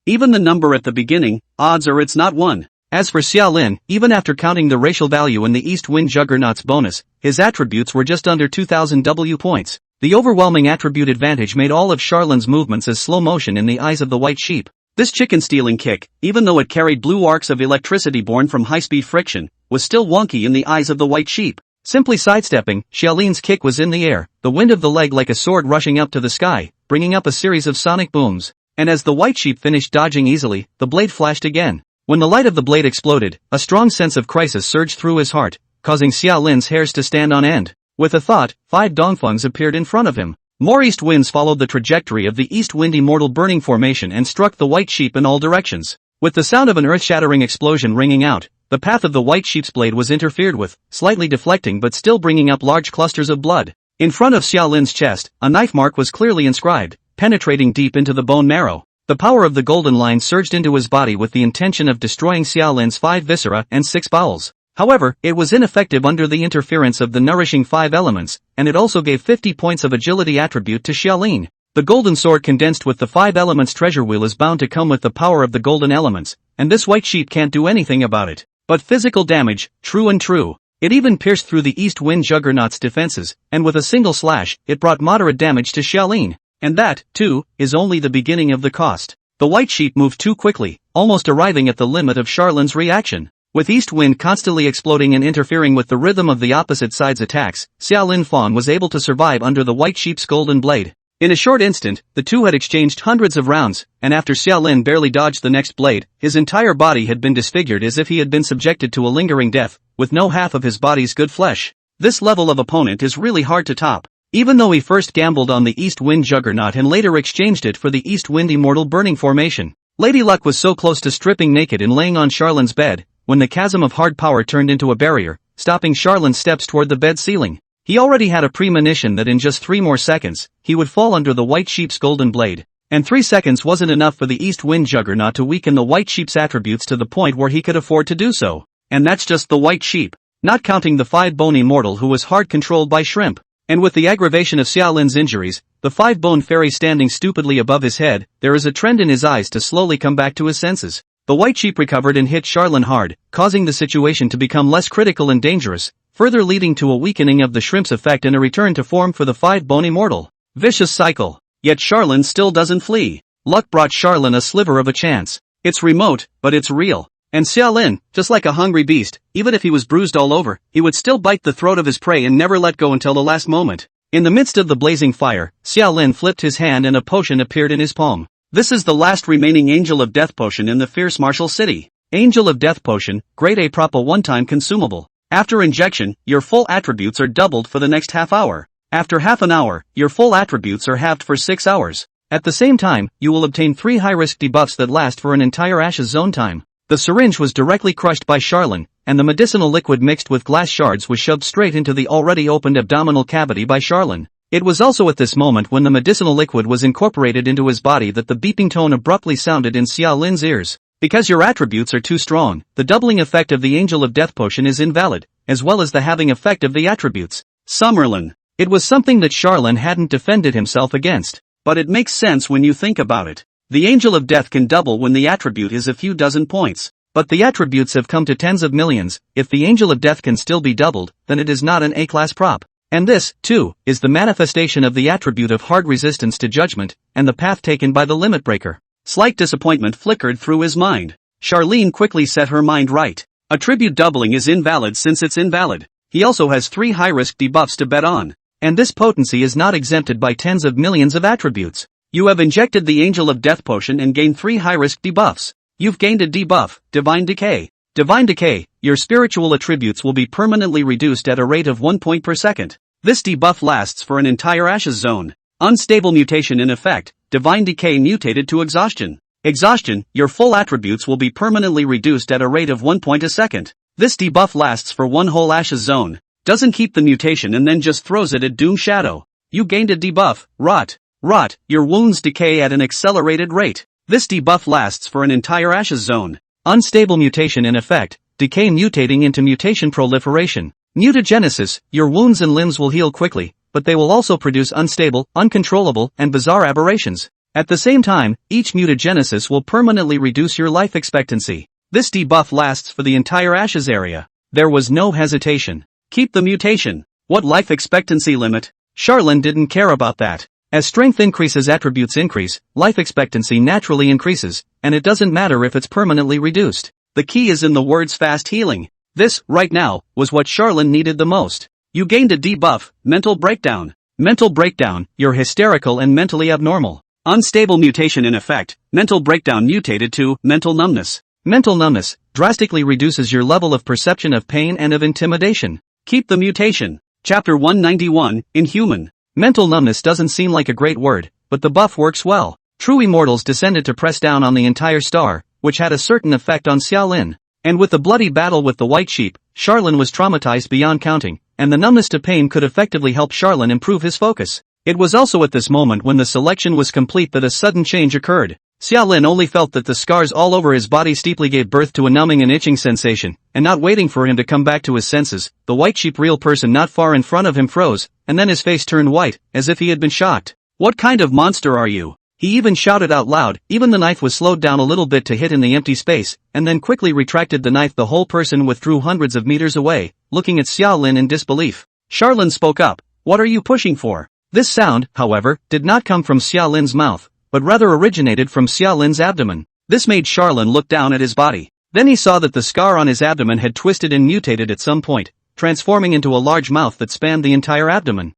Even the number at the beginning, odds are it's not one. As for Xiaolin, even after counting the racial value in the East Wind Juggernaut's bonus, his attributes were just under 2000 W points. The overwhelming attribute advantage made all of Charlin's movements as slow motion in the eyes of the white sheep. This chicken-stealing kick, even though it carried blue arcs of electricity born from high-speed friction, was still wonky in the eyes of the white sheep. Simply sidestepping, Xiaolin's kick was in the air, the wind of the leg like a sword rushing up to the sky, bringing up a series of sonic booms. And as the white sheep finished dodging easily, the blade flashed again. When the light of the blade exploded, a strong sense of crisis surged through his heart, causing Xiaolin's hairs to stand on end. With a thought, 5 dongfangs appeared in front of him. More east winds followed the trajectory of the east wind immortal burning formation and struck the white sheep in all directions. With the sound of an earth-shattering explosion ringing out, the path of the white sheep's blade was interfered with, slightly deflecting but still bringing up large clusters of blood. In front of Xiaolin's chest, a knife mark was clearly inscribed, penetrating deep into the bone marrow. The power of the golden line surged into his body with the intention of destroying Xiaolin's 5 viscera and 6 bowels. However, it was ineffective under the interference of the nourishing 5 elements, and it also gave 50 points of agility attribute to Xiaolin. The golden sword condensed with the 5 elements treasure wheel is bound to come with the power of the golden elements, and this white sheep can't do anything about it. But physical damage, true and true. It even pierced through the East Wind Juggernaut's defenses, and with a single slash, it brought moderate damage to Xiaolin. And that, too, is only the beginning of the cost. The white sheep moved too quickly, almost arriving at the limit of Charlin's reaction. With East Wind constantly exploding and interfering with the rhythm of the opposite side's attacks, Xiaolin Fan was able to survive under the white sheep's golden blade. In a short instant, the two had exchanged hundreds of rounds, and after Xiaolin barely dodged the next blade, his entire body had been disfigured as if he had been subjected to a lingering death, with no half of his body's good flesh. This level of opponent is really hard to top. Even though he first gambled on the East Wind Juggernaut and later exchanged it for the East Wind Immortal Burning Formation, Lady Luck was so close to stripping naked and laying on Charlin's bed, when the chasm of hard power turned into a barrier, stopping Charlin's steps toward the bed ceiling. He already had a premonition that in just 3 more seconds, he would fall under the white sheep's golden blade. And 3 seconds wasn't enough for the East Wind Juggernaut to weaken the white sheep's attributes to the point where he could afford to do so. And that's just the white sheep, not counting the 5-bone immortal who was hard controlled by shrimp. And with the aggravation of Xiaolin's injuries, the 5-bone fairy standing stupidly above his head, there is a trend in his eyes to slowly come back to his senses. The white sheep recovered and hit Charlin hard, causing the situation to become less critical and dangerous, further leading to a weakening of the shrimp's effect and a return to form for the 5-bone immortal. Vicious cycle. Yet Charlin still doesn't flee. Luck brought Charlin a sliver of a chance. It's remote, but it's real. And Xiaolin, just like a hungry beast, even if he was bruised all over, he would still bite the throat of his prey and never let go until the last moment. In the midst of the blazing fire, Xiaolin flipped his hand and a potion appeared in his palm. This is the last remaining Angel of Death potion in the fierce martial city. Angel of Death potion, grade A prop, a one-time consumable. After injection, your full attributes are doubled for the next half hour. After half an hour, your full attributes are halved for 6 hours. At the same time, you will obtain 3 high-risk debuffs that last for an entire Ashes Zone time. The syringe was directly crushed by Charlin, and the medicinal liquid mixed with glass shards was shoved straight into the already opened abdominal cavity by Charlin. It was also at this moment when the medicinal liquid was incorporated into his body that the beeping tone abruptly sounded in Xiaolin's ears. Because your attributes are too strong, the doubling effect of the Angel of Death potion is invalid, as well as the halving effect of the attributes. Summerlin. It was something that Charlin hadn't defended himself against. But it makes sense when you think about it. The Angel of Death can double when the attribute is a few dozen points. But the attributes have come to tens of millions. If the Angel of Death can still be doubled, then it is not an A-class prop. And this, too, is the manifestation of the attribute of hard resistance to judgment, and the path taken by the limit breaker. Slight disappointment flickered through his mind. Charlene quickly set her mind right. Attribute doubling is invalid since it's invalid. He also has 3 high-risk debuffs to bet on. And this potency is not exempted by tens of millions of attributes. You have injected the Angel of Death potion and gained 3 high-risk debuffs. You've gained a debuff, Divine Decay. Divine Decay, your spiritual attributes will be permanently reduced at a rate of 1 point per second. This debuff lasts for an entire Ashes Zone. Unstable mutation in effect, Divine Decay mutated to Exhaustion. Exhaustion, your full attributes will be permanently reduced at a rate of 1 point a second. This debuff lasts for 1 whole Ashes Zone. Doesn't keep the mutation and then just throws it at Doom Shadow. You gained a debuff, Rot. Rot, your wounds decay at an accelerated rate. This debuff lasts for an entire Ashes Zone. Unstable mutation in effect, Decay mutating into Mutation Proliferation. Mutagenesis, your wounds and limbs will heal quickly, but they will also produce unstable, uncontrollable, and bizarre aberrations. At the same time, each mutagenesis will permanently reduce your life expectancy. This debuff lasts for the entire Ashes area. There was no hesitation. Keep the mutation. What life expectancy limit? Charlene didn't care about that. As strength increases, attributes increase, life expectancy naturally increases, and it doesn't matter if it's permanently reduced. The key is in the words fast healing. This, right now, was what Charlene needed the most. You gained a debuff, mental breakdown. Mental breakdown, you're hysterical and mentally abnormal. Unstable mutation in effect, mental breakdown mutated to mental numbness. Mental numbness drastically reduces your level of perception of pain and of intimidation. Keep the mutation. Chapter 191, Inhuman. Mental numbness doesn't seem like a great word, but the buff works well. True immortals descended to press down on the entire star, which had a certain effect on Xiaolin. And with the bloody battle with the white sheep, Charlene was traumatized beyond counting, and the numbness to pain could effectively help Charlene improve his focus. It was also at this moment when the selection was complete that a sudden change occurred. Xiaolin only felt that the scars all over his body steeply gave birth to a numbing and itching sensation, and not waiting for him to come back to his senses, the white sheep real person not far in front of him froze, and then his face turned white, as if he had been shocked. What kind of monster are you? He even shouted out loud. Even the knife was slowed down a little bit to hit in the empty space, and then quickly retracted the knife. The whole person withdrew hundreds of meters away, looking at Xiaolin in disbelief. Charlene spoke up. What are you pushing for? This sound, however, did not come from Xiaolin's mouth, but rather originated from Xiaolin's abdomen. This made Charlene look down at his body. Then he saw that the scar on his abdomen had twisted and mutated at some point, transforming into a large mouth that spanned the entire abdomen.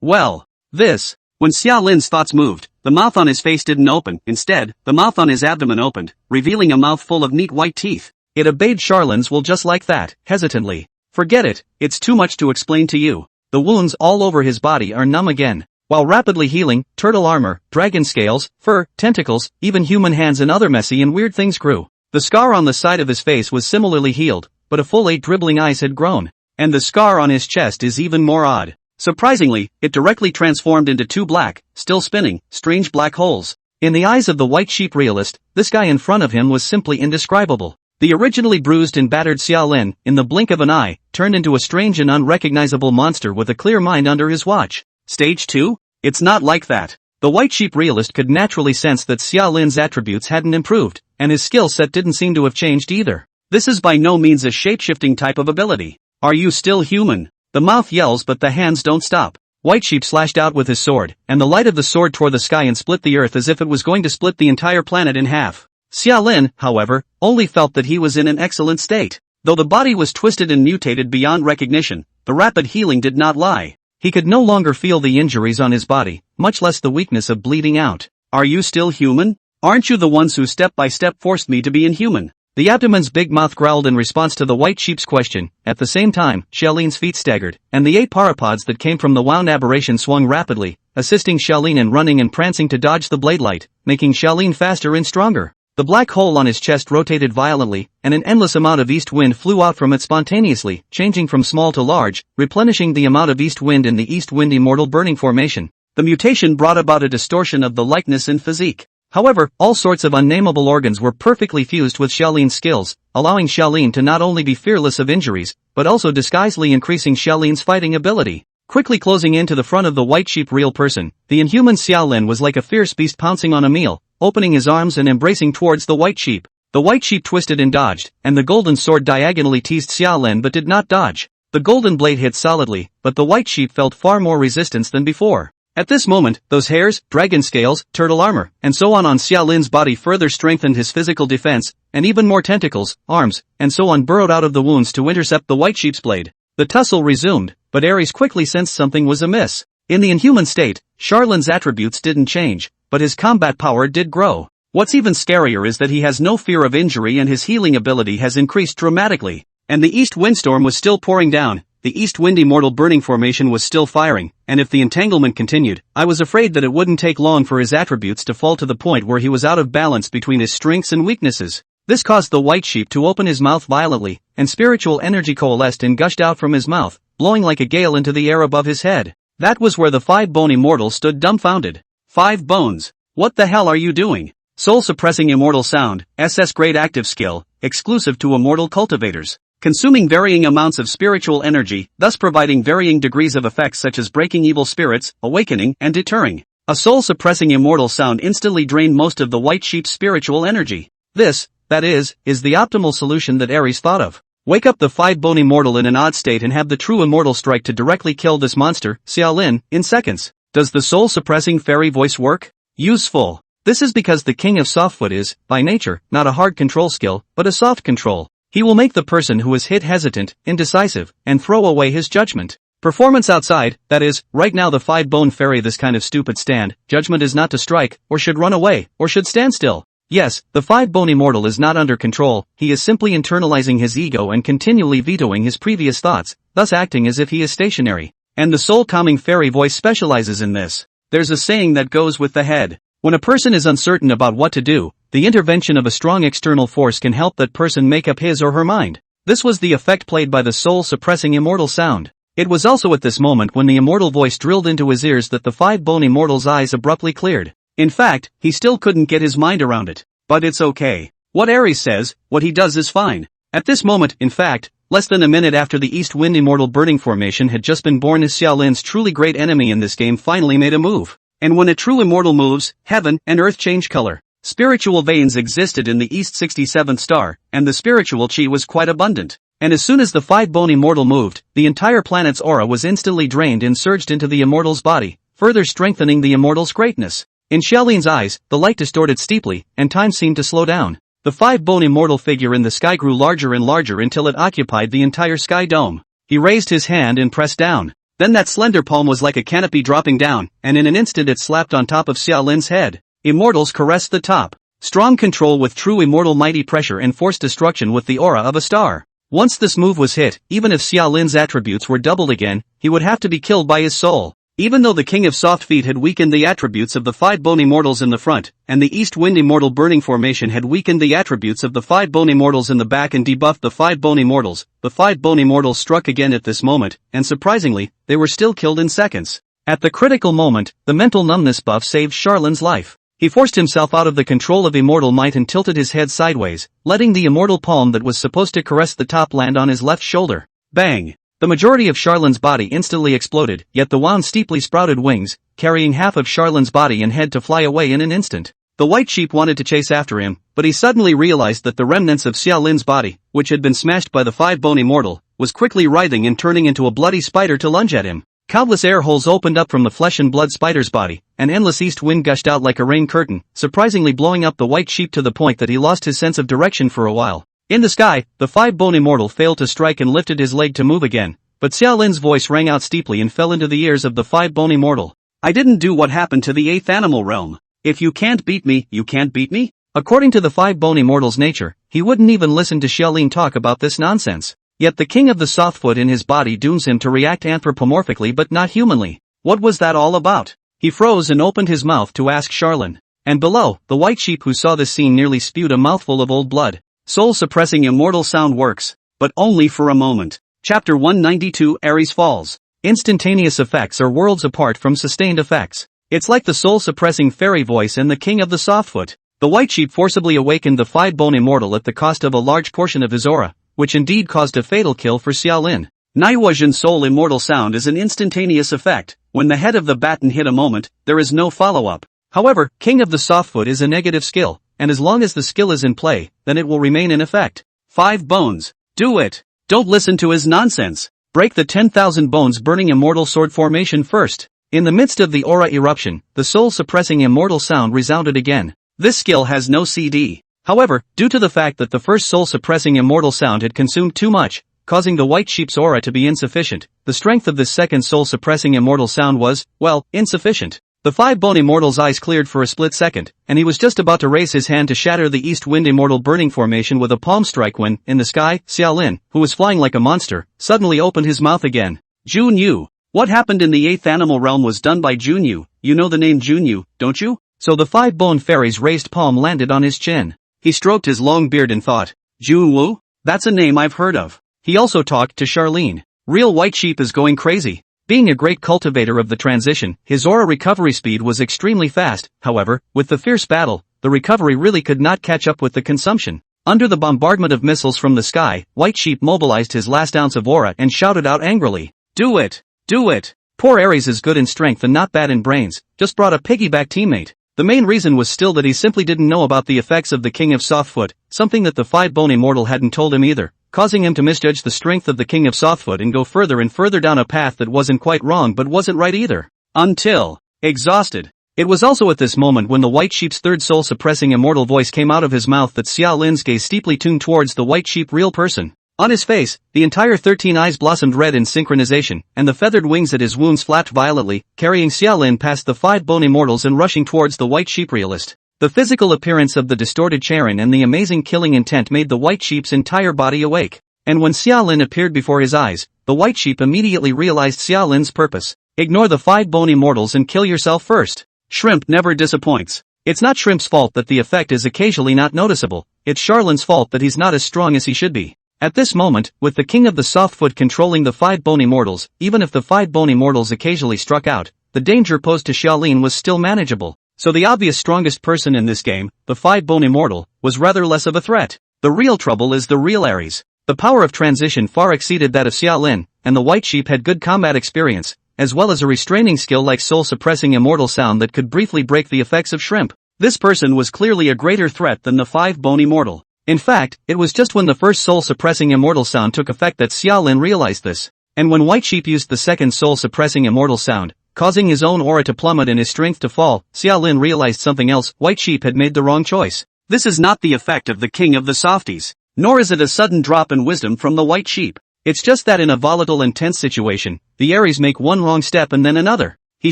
Well, this. When Xiaolin's thoughts moved, the mouth on his face didn't open. Instead, the mouth on his abdomen opened, revealing a mouth full of neat white teeth. It obeyed Charlene's will just like that, hesitantly. Forget it, it's too much to explain to you. The wounds all over his body are numb again. While rapidly healing, turtle armor, dragon scales, fur, tentacles, even human hands and other messy and weird things grew. The scar on the side of his face was similarly healed, but a full 8 dribbling eyes had grown. And the scar on his chest is even more odd. Surprisingly, it directly transformed into 2 black, still spinning, strange black holes. In the eyes of the white sheep realist, this guy in front of him was simply indescribable. The originally bruised and battered Xiaolin, in the blink of an eye, turned into a strange and unrecognizable monster with a clear mind under his watch. Stage 2? It's not like that. The white sheep realist could naturally sense that Xiaolin's attributes hadn't improved, and his skill set didn't seem to have changed either. This is by no means a shape-shifting type of ability. Are you still human? The mouth yells but the hands don't stop. White sheep slashed out with his sword, and the light of the sword tore the sky and split the earth as if it was going to split the entire planet in half. Xiaolin, however, only felt that he was in an excellent state. Though the body was twisted and mutated beyond recognition, the rapid healing did not lie. He could no longer feel the injuries on his body, much less the weakness of bleeding out. Are you still human? Aren't you the ones who step by step forced me to be inhuman? The abdomen's big mouth growled in response to the white sheep's question. At the same time, Xiaolin's feet staggered, and the 8 parapods that came from the wound aberration swung rapidly, assisting Xiaolin in running and prancing to dodge the blade light, making Xiaolin faster and stronger. The black hole on his chest rotated violently, and an endless amount of east wind flew out from it spontaneously, changing from small to large, replenishing the amount of east wind in the east wind immortal burning formation. The mutation brought about a distortion of the likeness and physique. However, all sorts of unnameable organs were perfectly fused with Xiaolin's skills, allowing Xiaolin to not only be fearless of injuries, but also disguisedly increasing Xiaolin's fighting ability. Quickly closing in to the front of the white sheep real person, the inhuman Xiaolin was like a fierce beast pouncing on a meal, opening his arms and embracing towards the white sheep. The white sheep twisted and dodged, and the golden sword diagonally teased Xiaolin but did not dodge. The golden blade hit solidly, but the white sheep felt far more resistance than before. At this moment, those hairs, dragon scales, turtle armor, and so on Xiaolin's body further strengthened his physical defense, and even more tentacles, arms, and so on burrowed out of the wounds to intercept the white sheep's blade. The tussle resumed, but Ares quickly sensed something was amiss. In the inhuman state, Charlene's attributes didn't change, but his combat power did grow. What's even scarier is that he has no fear of injury and his healing ability has increased dramatically. And the east windstorm was still pouring down, the east wind immortal burning formation was still firing, and if the entanglement continued, I was afraid that it wouldn't take long for his attributes to fall to the point where he was out of balance between his strengths and weaknesses. This caused the white sheep to open his mouth violently, and spiritual energy coalesced and gushed out from his mouth, blowing like a gale into the air above his head. That was where the 5-bone immortal stood dumbfounded. 5 bones. What the hell are you doing? Soul-suppressing immortal sound, SS grade active skill, exclusive to immortal cultivators. consuming varying amounts of spiritual energy, thus providing varying degrees of effects such as breaking evil spirits, awakening, and deterring. A soul-suppressing immortal sound instantly drained most of the white sheep's spiritual energy. This, that is the optimal solution that Ares thought of. Wake up the 5-bone immortal in an odd state and have the true immortal strike to directly kill this monster, Xiaolin, in seconds. Does the soul-suppressing fairy voice work? Useful. This is because the king of softfoot is, by nature, not a hard control skill, but a soft control. He will make the person who is hit hesitant, indecisive, and throw away his judgment. Performance outside, that is, right now the 5-bone fairy this kind of stupid stand, judgment is not to strike, or should run away, or should stand still. Yes, the 5-bone immortal is not under control, he is simply internalizing his ego and continually vetoing his previous thoughts, thus acting as if he is stationary. And the soul-calming fairy voice specializes in this. There's a saying that goes with the head. When a person is uncertain about what to do, the intervention of a strong external force can help that person make up his or her mind. This was the effect played by the soul-suppressing immortal sound. It was also at this moment when the immortal voice drilled into his ears that the 5-bone immortal's eyes abruptly cleared. In fact, he still couldn't get his mind around it. But it's okay. What Ares says, what he does is fine. At this moment, in fact, less than a minute after the East Wind Immortal Burning Formation had just been born, as Xiaolin's truly great enemy in this game finally made a move. And when a true immortal moves, heaven and earth change color. Spiritual veins existed in the East 67th star, and the spiritual chi was quite abundant. And as soon as the 5-bone immortal moved, the entire planet's aura was instantly drained and surged into the immortal's body, further strengthening the immortal's greatness. In Xiaolin's eyes, the light distorted steeply, and time seemed to slow down. The 5-bone immortal figure in the sky grew larger and larger until it occupied the entire sky dome. He raised his hand and pressed down. Then that slender palm was like a canopy dropping down, and in an instant it slapped on top of Xiaolin's head. Immortals caressed the top. Strong control with true immortal mighty pressure and forced destruction with the aura of a star. Once this move was hit, even if Xiaolin's attributes were doubled again, he would have to be killed by his soul. Even though the King of Soft Feet had weakened the attributes of the 5-bone immortals in the front, and the East Wind Immortal Burning Formation had weakened the attributes of the 5-bone immortals in the back and debuffed the 5-bone immortals, the 5-bone immortals struck again at this moment, and surprisingly, they were still killed in seconds. At the critical moment, the mental numbness buff saved Charlin's life. He forced himself out of the control of immortal might and tilted his head sideways, letting the immortal palm that was supposed to caress the top land on his left shoulder. Bang! The majority of Charlin's body instantly exploded, yet the wound steeply sprouted wings, carrying half of Charlin's body and head to fly away in an instant. The white sheep wanted to chase after him, but he suddenly realized that the remnants of Xiaolin's body, which had been smashed by the 5-bone immortal, was quickly writhing and turning into a bloody spider to lunge at him. Countless air holes opened up from the flesh and blood spider's body, and endless east wind gushed out like a rain curtain, surprisingly blowing up the white sheep to the point that he lost his sense of direction for a while. In the sky, the 5-bone immortal failed to strike and lifted his leg to move again, but Xiaolin's voice rang out steeply and fell into the ears of the 5-bone immortal. I didn't do what happened to the 8th animal realm. If you can't beat me, you can't beat me? According to the 5-bone immortal's nature, he wouldn't even listen to Xiaolin talk about this nonsense. Yet the king of the softfoot in his body dooms him to react anthropomorphically but not humanly. What was that all about? He froze and opened his mouth to ask Charlin. And below, the white sheep who saw this scene nearly spewed a mouthful of old blood. Soul-suppressing immortal sound works. But only for a moment. Chapter 192 Ares Falls. Instantaneous effects are worlds apart from sustained effects. It's like the soul-suppressing fairy voice and the king of the softfoot. The white sheep forcibly awakened the 5-bone immortal at the cost of a large portion of his aura, which indeed caused a fatal kill for Xiaolin. Naiwuzhen soul immortal sound is an instantaneous effect. When the head of the baton hit a moment, there is no follow-up. However, king of the softfoot is a negative skill, and as long as the skill is in play, then it will remain in effect. 5 bones. Do it. Don't listen to his nonsense. Break the 10,000 bones burning immortal sword formation first. In the midst of the aura eruption, the soul-suppressing immortal sound resounded again. This skill has no CD. However, due to the fact that the first soul-suppressing immortal sound had consumed too much, causing the white sheep's aura to be insufficient, the strength of this second soul-suppressing immortal sound was, well, insufficient. The 5-bone immortal's eyes cleared for a split second, and he was just about to raise his hand to shatter the East Wind Immortal Burning Formation with a palm strike when, in the sky, Xiaolin, who was flying like a monster, suddenly opened his mouth again. Junyu. What happened in the 8th animal realm was done by Junyu. You know the name Junyu, don't you? So the 5-bone fairy's raised palm landed on his chin. He stroked his long beard and thought, Junwu? That's a name I've heard of. He also talked to Charlene. Real white sheep is going crazy. Being a great cultivator of the transition, his aura recovery speed was extremely fast. However, with the fierce battle, the recovery really could not catch up with the consumption. Under the bombardment of missiles from the sky, White Sheep mobilized his last ounce of aura and shouted out angrily, "Do it! Do it! Poor Ares is good in strength and not bad in brains, just brought a piggyback teammate." The main reason was still that he simply didn't know about the effects of the King of Softfoot, something that the 5-bone immortal hadn't told him either, causing him to misjudge the strength of the King of Softfoot and go further and further down a path that wasn't quite wrong but wasn't right either. Until exhausted. It was also at this moment when the White Sheep's third soul-suppressing immortal voice came out of his mouth that Xiao Lin's gaze steeply tuned towards the White Sheep real person. On his face, the entire 13 eyes blossomed red in synchronization, and the feathered wings at his wounds flapped violently, carrying Xiao Lin past the 5-bone immortals and rushing towards the White Sheep realist. The physical appearance of the distorted Charon and the amazing killing intent made the White Sheep's entire body awake. And when Xiao Lin appeared before his eyes, the White Sheep immediately realized Xiao Lin's purpose. Ignore the 5-bone immortals and kill yourself first. Shrimp never disappoints. It's not Shrimp's fault that the effect is occasionally not noticeable, it's Charlin's fault that he's not as strong as he should be. At this moment, with the King of the Softfoot controlling the 5-bone immortals, even if the 5-bone immortals occasionally struck out, the danger posed to Xiaolin was still manageable. So the obvious strongest person in this game, the 5-bone immortal, was rather less of a threat. The real trouble is the real Ares. The power of transition far exceeded that of Xiaolin, and the White Sheep had good combat experience, as well as a restraining skill like soul-suppressing immortal sound that could briefly break the effects of Shrimp. This person was clearly a greater threat than the 5-bone immortal. In fact, it was just when the first soul-suppressing immortal sound took effect that Xiaolin realized this. And when White Sheep used the second soul-suppressing immortal sound, causing his own aura to plummet and his strength to fall, Xiaolin realized something else: White Sheep had made the wrong choice. This is not the effect of the King of the Softies, nor is it a sudden drop in wisdom from the White Sheep. It's just that in a volatile and tense situation, the Ares make one wrong step and then another. He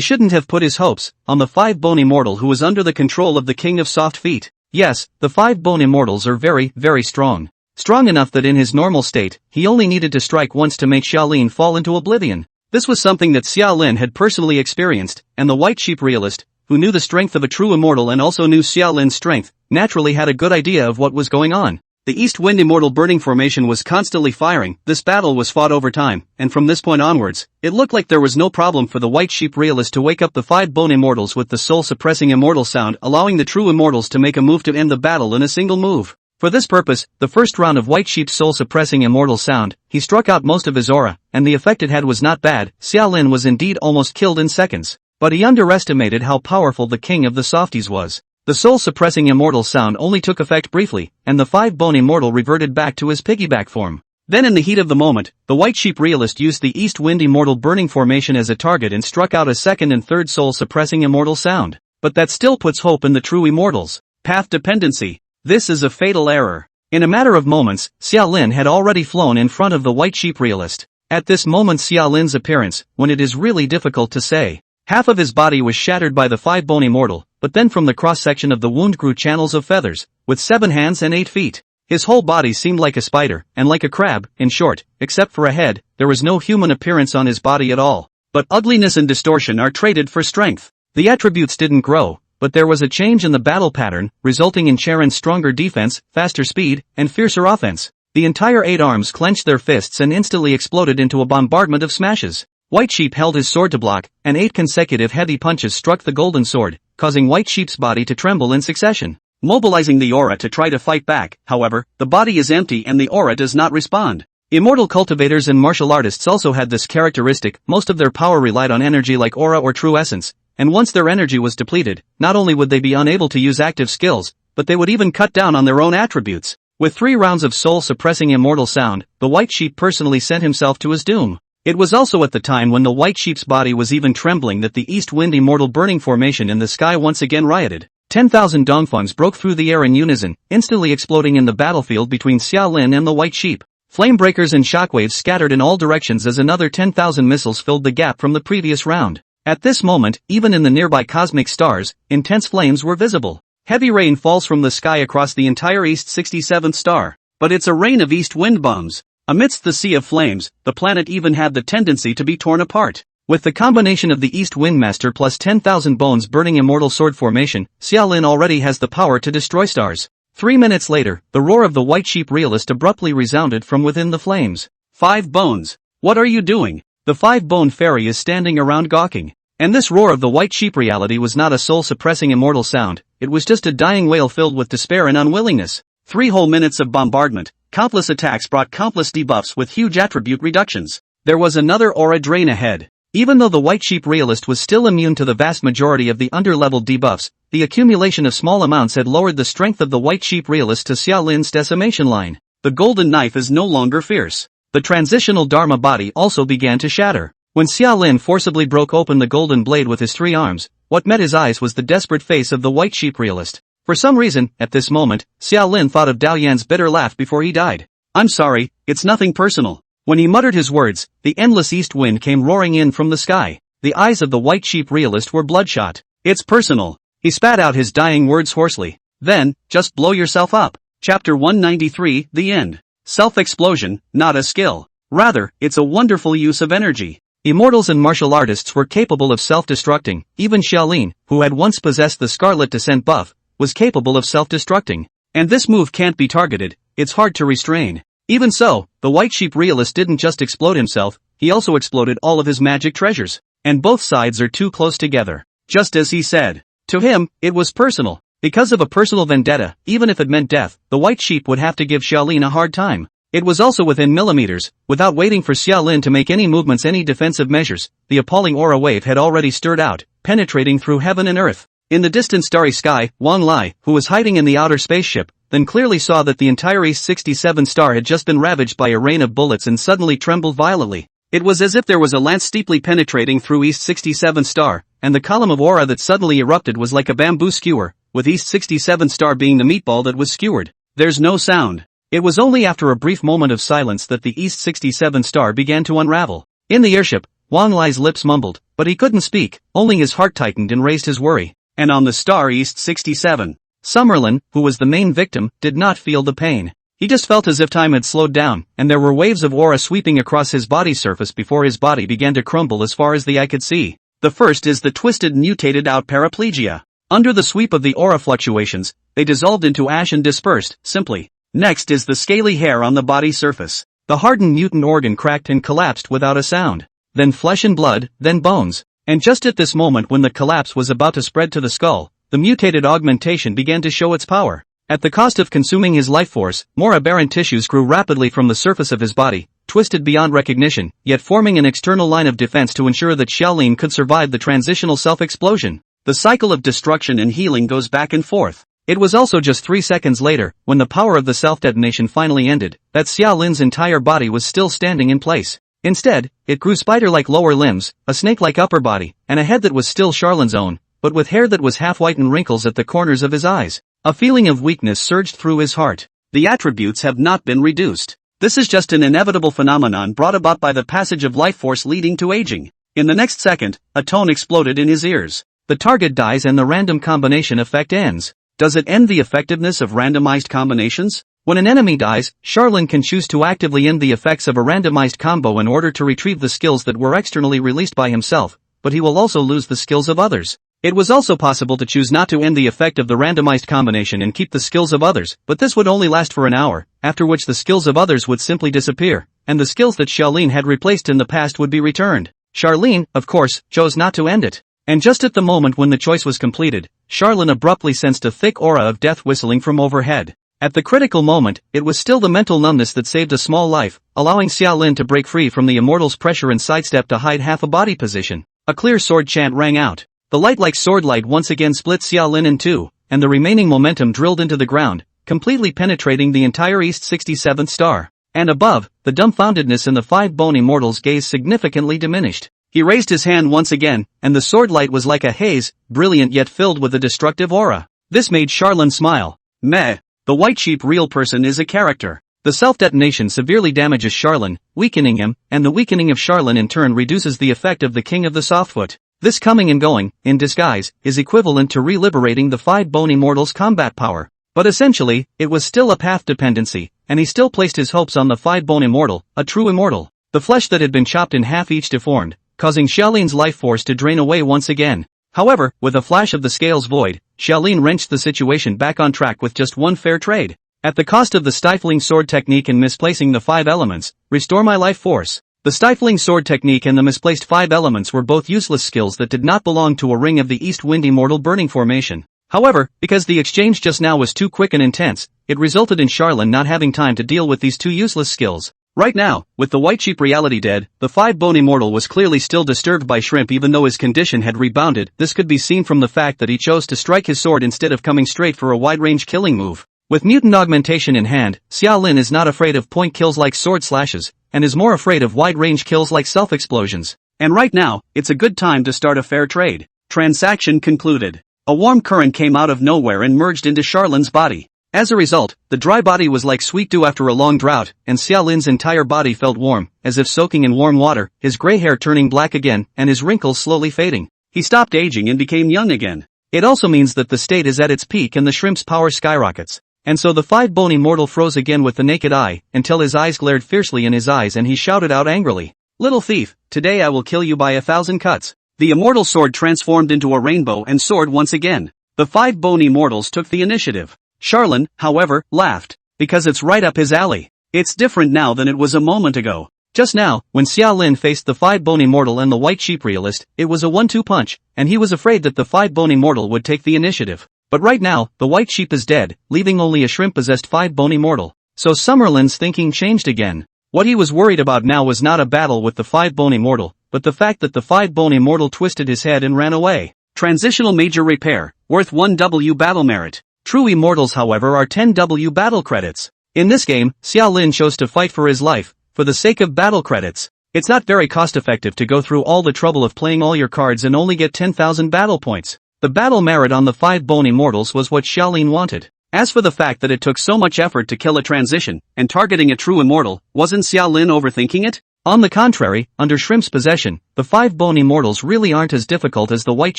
shouldn't have put his hopes on the 5-bone immortal who was under the control of the King of Soft Feet. Yes, the 5-bone immortals are very, very strong. Strong enough that in his normal state, he only needed to strike once to make Xiaolin fall into oblivion. This was something that Xiaolin had personally experienced, and the White Sheep realist, who knew the strength of a true immortal and also knew Xiaolin's strength, naturally had a good idea of what was going on. The East Wind Immortal Burning Formation was constantly firing. This battle was fought over time, and from this point onwards, it looked like there was no problem for the White Sheep realist to wake up the 5-bone immortals with the soul-suppressing immortal sound, allowing the true immortals to make a move to end the battle in a single move. For this purpose, the first round of White Sheep's soul-suppressing immortal sound, he struck out most of his aura, and the effect it had was not bad. Xiaolin was indeed almost killed in seconds, but he underestimated how powerful the King of the Softies was. The soul-suppressing immortal sound only took effect briefly, and the 5-bone immortal reverted back to his piggyback form. Then in the heat of the moment, the White Sheep realist used the East Wind Immortal Burning Formation as a target and struck out a second and third soul-suppressing immortal sound. But that still puts hope in the true immortals. Path dependency. This is a fatal error. In a matter of moments, Xiaolin had already flown in front of the White Sheep realist. At this moment Xiaolin's appearance, when it is really difficult to say. Half of his body was shattered by the 5-bone immortal, but then from the cross-section of the wound grew channels of feathers, with 7 hands and 8 feet. His whole body seemed like a spider, and like a crab, in short, except for a head, there was no human appearance on his body at all. But ugliness and distortion are traded for strength. The attributes didn't grow, but there was a change in the battle pattern, resulting in Charon's stronger defense, faster speed, and fiercer offense. The entire 8 arms clenched their fists and instantly exploded into a bombardment of smashes. White Sheep held his sword to block, and 8 consecutive heavy punches struck the golden sword, causing White Sheep's body to tremble in succession. Mobilizing the aura to try to fight back, however, the body is empty and the aura does not respond. Immortal cultivators and martial artists also had this characteristic. Most of their power relied on energy like aura or true essence, and once their energy was depleted, not only would they be unable to use active skills, but they would even cut down on their own attributes. With 3 rounds of soul-suppressing immortal sound, the White Sheep personally sent himself to his doom. It was also at the time when the White Sheep's body was even trembling that the East Wind Immortal Burning Formation in the sky once again rioted. 10,000 dongfangs broke through the air in unison, instantly exploding in the battlefield between Xiaolin and the White Sheep. Flame breakers and shockwaves scattered in all directions as another 10,000 missiles filled the gap from the previous round. At this moment, even in the nearby cosmic stars, intense flames were visible. Heavy rain falls from the sky across the entire East 67th star, but it's a rain of east wind bombs. Amidst the sea of flames, the planet even had the tendency to be torn apart. With the combination of the East Windmaster plus 10,000 bones burning immortal sword formation, Xiaolin already has the power to destroy stars. 3 minutes later, the roar of the White Sheep realist abruptly resounded from within the flames. 5 bones. What are you doing? The 5-bone fairy is standing around gawking. And this roar of the White Sheep reality was not a soul-suppressing immortal sound, it was just a dying wail filled with despair and unwillingness. 3 whole minutes of bombardment, countless attacks brought countless debuffs with huge attribute reductions. There was another aura drain ahead. Even though the White Sheep Realist was still immune to the vast majority of the under-leveled debuffs, the accumulation of small amounts had lowered the strength of the White Sheep Realist to Xiaolin's decimation line. The golden knife is no longer fierce. The transitional Dharma body also began to shatter. When Xiaolin forcibly broke open the golden blade with his 3 arms, what met his eyes was the desperate face of the White Sheep Realist. For some reason, at this moment, Xiaolin thought of Dao Yan's bitter laugh before he died. "I'm sorry, it's nothing personal." When he muttered his words, the endless east wind came roaring in from the sky. The eyes of the White Sheep Realist were bloodshot. "It's personal." He spat out his dying words hoarsely. "Then, just blow yourself up." Chapter 193, The End. Self-explosion, not a skill. Rather, it's a wonderful use of energy. Immortals and martial artists were capable of self-destructing. Even Xiaolin, who had once possessed the Scarlet Descent buff, was capable of self-destructing. And this move can't be targeted, it's hard to restrain. Even so, the White Sheep Realist didn't just explode himself, he also exploded all of his magic treasures. And both sides are too close together. Just as he said. To him, it was personal. Because of a personal vendetta, even if it meant death, the White Sheep would have to give Xiaolin a hard time. It was also within millimeters. Without waiting for Xiaolin to make any movements, any defensive measures, the appalling aura wave had already stirred out, penetrating through heaven and earth. In the distant starry sky, Wang Lai, who was hiding in the outer spaceship, then clearly saw that the entire East 67 star had just been ravaged by a rain of bullets and suddenly trembled violently. It was as if there was a lance steeply penetrating through East 67 star, and the column of aura that suddenly erupted was like a bamboo skewer, with East 67 star being the meatball that was skewered. There's no sound. It was only after a brief moment of silence that the East 67 star began to unravel. In the airship, Wang Lai's lips mumbled, but he couldn't speak, only his heart tightened and raised his worry. And on the star East 67, Summerlin, who was the main victim, did not feel the pain. He just felt as if time had slowed down, and there were waves of aura sweeping across his body's surface before his body began to crumble as far as the eye could see. The first is the twisted mutated out paraplegia. Under the sweep of the aura fluctuations, they dissolved into ash and dispersed, simply. Next is the scaly hair on the body surface. The hardened mutant organ cracked and collapsed without a sound. Then flesh and blood, then bones. And just at this moment when the collapse was about to spread to the skull, the mutated augmentation began to show its power. At the cost of consuming his life force, more aberrant tissues grew rapidly from the surface of his body, twisted beyond recognition, yet forming an external line of defense to ensure that Xiaolin could survive the transitional self-explosion. The cycle of destruction and healing goes back and forth. It was also just 3 seconds later, when the power of the self-detonation finally ended, that Xiaolin's entire body was still standing in place. Instead, it grew spider-like lower limbs, a snake-like upper body, and a head that was still Charlin's own, but with hair that was half-white and wrinkles at the corners of his eyes. A feeling of weakness surged through his heart. The attributes have not been reduced. This is just an inevitable phenomenon brought about by the passage of life force leading to aging. In the next second, a tone exploded in his ears. The target dies and the random combination effect ends. Does it end the effectiveness of randomized combinations? When an enemy dies, Charlin can choose to actively end the effects of a randomized combo in order to retrieve the skills that were externally released by himself, but he will also lose the skills of others. It was also possible to choose not to end the effect of the randomized combination and keep the skills of others, but this would only last for an hour, after which the skills of others would simply disappear, and the skills that Xiaolin had replaced in the past would be returned. Charlin, of course, chose not to end it. And just at the moment when the choice was completed, Charlin abruptly sensed a thick aura of death whistling from overhead. At the critical moment, it was still the mental numbness that saved a small life, allowing Xiaolin to break free from the immortal's pressure and sidestep to hide half a body position. A clear sword chant rang out. The light-like sword light once again split Xiaolin in two, and the remaining momentum drilled into the ground, completely penetrating the entire East 67th star. And above, the dumbfoundedness in the 5 bone immortal's gaze significantly diminished. He raised his hand once again, and the sword light was like a haze, brilliant yet filled with a destructive aura. This made Charlin smile. Meh. The White Sheep real person is a character. The self-detonation severely damages Charlin, weakening him, and the weakening of Charlin in turn reduces the effect of the King of the Softfoot. This coming and going, in disguise, is equivalent to re-liberating the 5 bone immortal's combat power. But essentially, it was still a path dependency, and he still placed his hopes on the 5 bone immortal, a true immortal. The flesh that had been chopped in half each deformed, causing Xiaolin's life force to drain away once again. However, with a flash of the scales void, Xiaolin wrenched the situation back on track with just one fair trade. At the cost of the stifling sword technique and misplacing the 5 elements, restore my life force. The stifling sword technique and the misplaced 5 elements were both useless skills that did not belong to a ring of the East Wind Immortal burning formation. However, because the exchange just now was too quick and intense, it resulted in Charlene not having time to deal with these two useless skills. Right now, with the white sheep reality dead, the five-bone immortal was clearly still disturbed by shrimp even though his condition had rebounded. This could be seen from the fact that he chose to strike his sword instead of coming straight for a wide-range killing move. With mutant augmentation in hand, Xiaolin is not afraid of point kills like sword slashes, and is more afraid of wide-range kills like self-explosions. And right now, it's a good time to start a fair trade. Transaction concluded. A warm current came out of nowhere and merged into Charlin's body. As a result, the dry body was like sweet dew after a long drought, and Xiaolin's entire body felt warm, as if soaking in warm water, his gray hair turning black again, and his wrinkles slowly fading. He stopped aging and became young again. It also means that the state is at its peak and the shrimp's power skyrockets. And so the five-bone immortal froze again with the naked eye, until his eyes glared fiercely in his eyes and he shouted out angrily, "Little thief, today I will kill you by 1,000 cuts." The immortal sword transformed into a rainbow and soared once again. The five-bone immortals took the initiative. Charlin, however, laughed. Because it's right up his alley. It's different now than it was a moment ago. Just now, when Xiaolin faced the five-bone immortal and the white sheep realist, it was a 1-2 punch, and he was afraid that the five-bone immortal would take the initiative. But right now, the white sheep is dead, leaving only a shrimp-possessed five-bone immortal. So Summerlin's thinking changed again. What he was worried about now was not a battle with the five-bone immortal, but the fact that the five-bone immortal twisted his head and ran away. Transitional major repair, worth 1W battle merit. True immortals however are 10W battle credits. In this game, Xiaolin chose to fight for his life, for the sake of battle credits. It's not very cost-effective to go through all the trouble of playing all your cards and only get 10,000 battle points. The battle merit on the five-bone immortals was what Xiaolin wanted. As for the fact that it took so much effort to kill a transition, and targeting a true immortal, wasn't Xiaolin overthinking it? On the contrary, under Shrimp's possession, the five-bone immortals really aren't as difficult as the white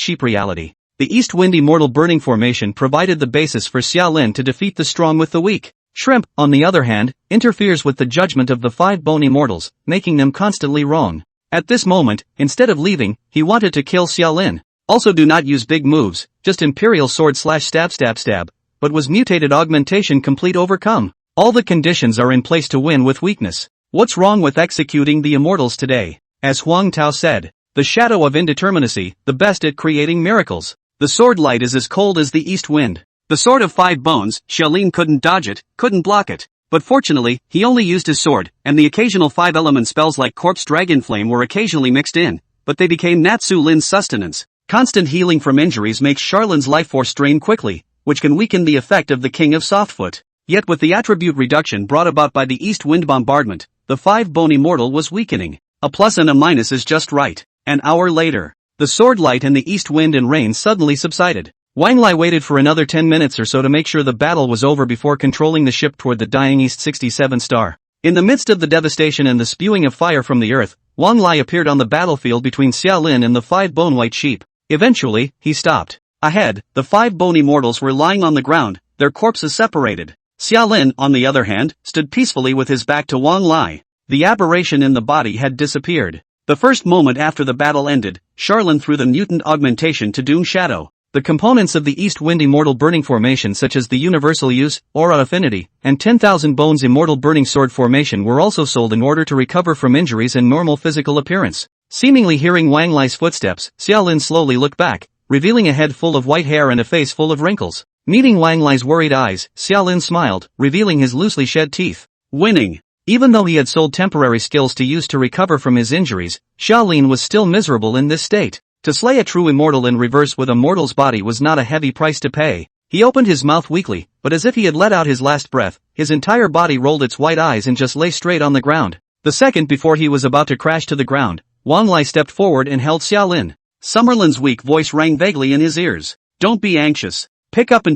sheep reality. The East Wind Immortal Burning Formation provided the basis for Xiaolin to defeat the strong with the weak. Shrimp, on the other hand, interferes with the judgment of the five-bone immortals, making them constantly wrong. At this moment, instead of leaving, he wanted to kill Xiaolin. Also do not use big moves, just Imperial Sword / stab, but was mutated augmentation complete overcome. All the conditions are in place to win with weakness. What's wrong with executing the immortals today? As Huang Tao said, the shadow of indeterminacy, the best at creating miracles. The sword light is as cold as the east wind. The sword of five bones, Xiaolin couldn't dodge it, couldn't block it. But fortunately, he only used his sword, and the occasional five-element spells like Corpse Dragon Flame were occasionally mixed in, but they became Natsu Lin's sustenance. Constant healing from injuries makes Charlin's life force drain quickly, which can weaken the effect of the King of Softfoot. Yet with the attribute reduction brought about by the East Wind Bombardment, the five-bone immortal was weakening. A plus and a minus is just right. An hour later, the sword light and the east wind and rain suddenly subsided. Wang Lai waited for another 10 minutes or so to make sure the battle was over before controlling the ship toward the dying East 67 star. In the midst of the devastation and the spewing of fire from the earth, Wang Lai appeared on the battlefield between Xiaolin and the five-bone white sheep. Eventually, he stopped. Ahead, the five-bone immortals were lying on the ground, their corpses separated. Xiaolin, on the other hand, stood peacefully with his back to Wang Lai. The aberration in the body had disappeared. The first moment after the battle ended, Charlin threw the mutant augmentation to Doom Shadow. The components of the East Wind Immortal Burning Formation such as the Universal Use, Aura Affinity, and 10,000 Bones Immortal Burning Sword Formation were also sold in order to recover from injuries and normal physical appearance. Seemingly hearing Wang Lai's footsteps, Xiaolin slowly looked back, revealing a head full of white hair and a face full of wrinkles. Meeting Wang Lai's worried eyes, Xiaolin smiled, revealing his loosely shed teeth. Winning. Even though he had sold temporary skills to use to recover from his injuries, Xiaolin was still miserable in this state. To slay a true immortal in reverse with a mortal's body was not a heavy price to pay. He opened his mouth weakly, but as if he had let out his last breath, his entire body rolled its white eyes and just lay straight on the ground. The second before he was about to crash to the ground, Wang Lai stepped forward and held Xiaolin. Summerlin's weak voice rang vaguely in his ears. Don't be anxious. Pick up,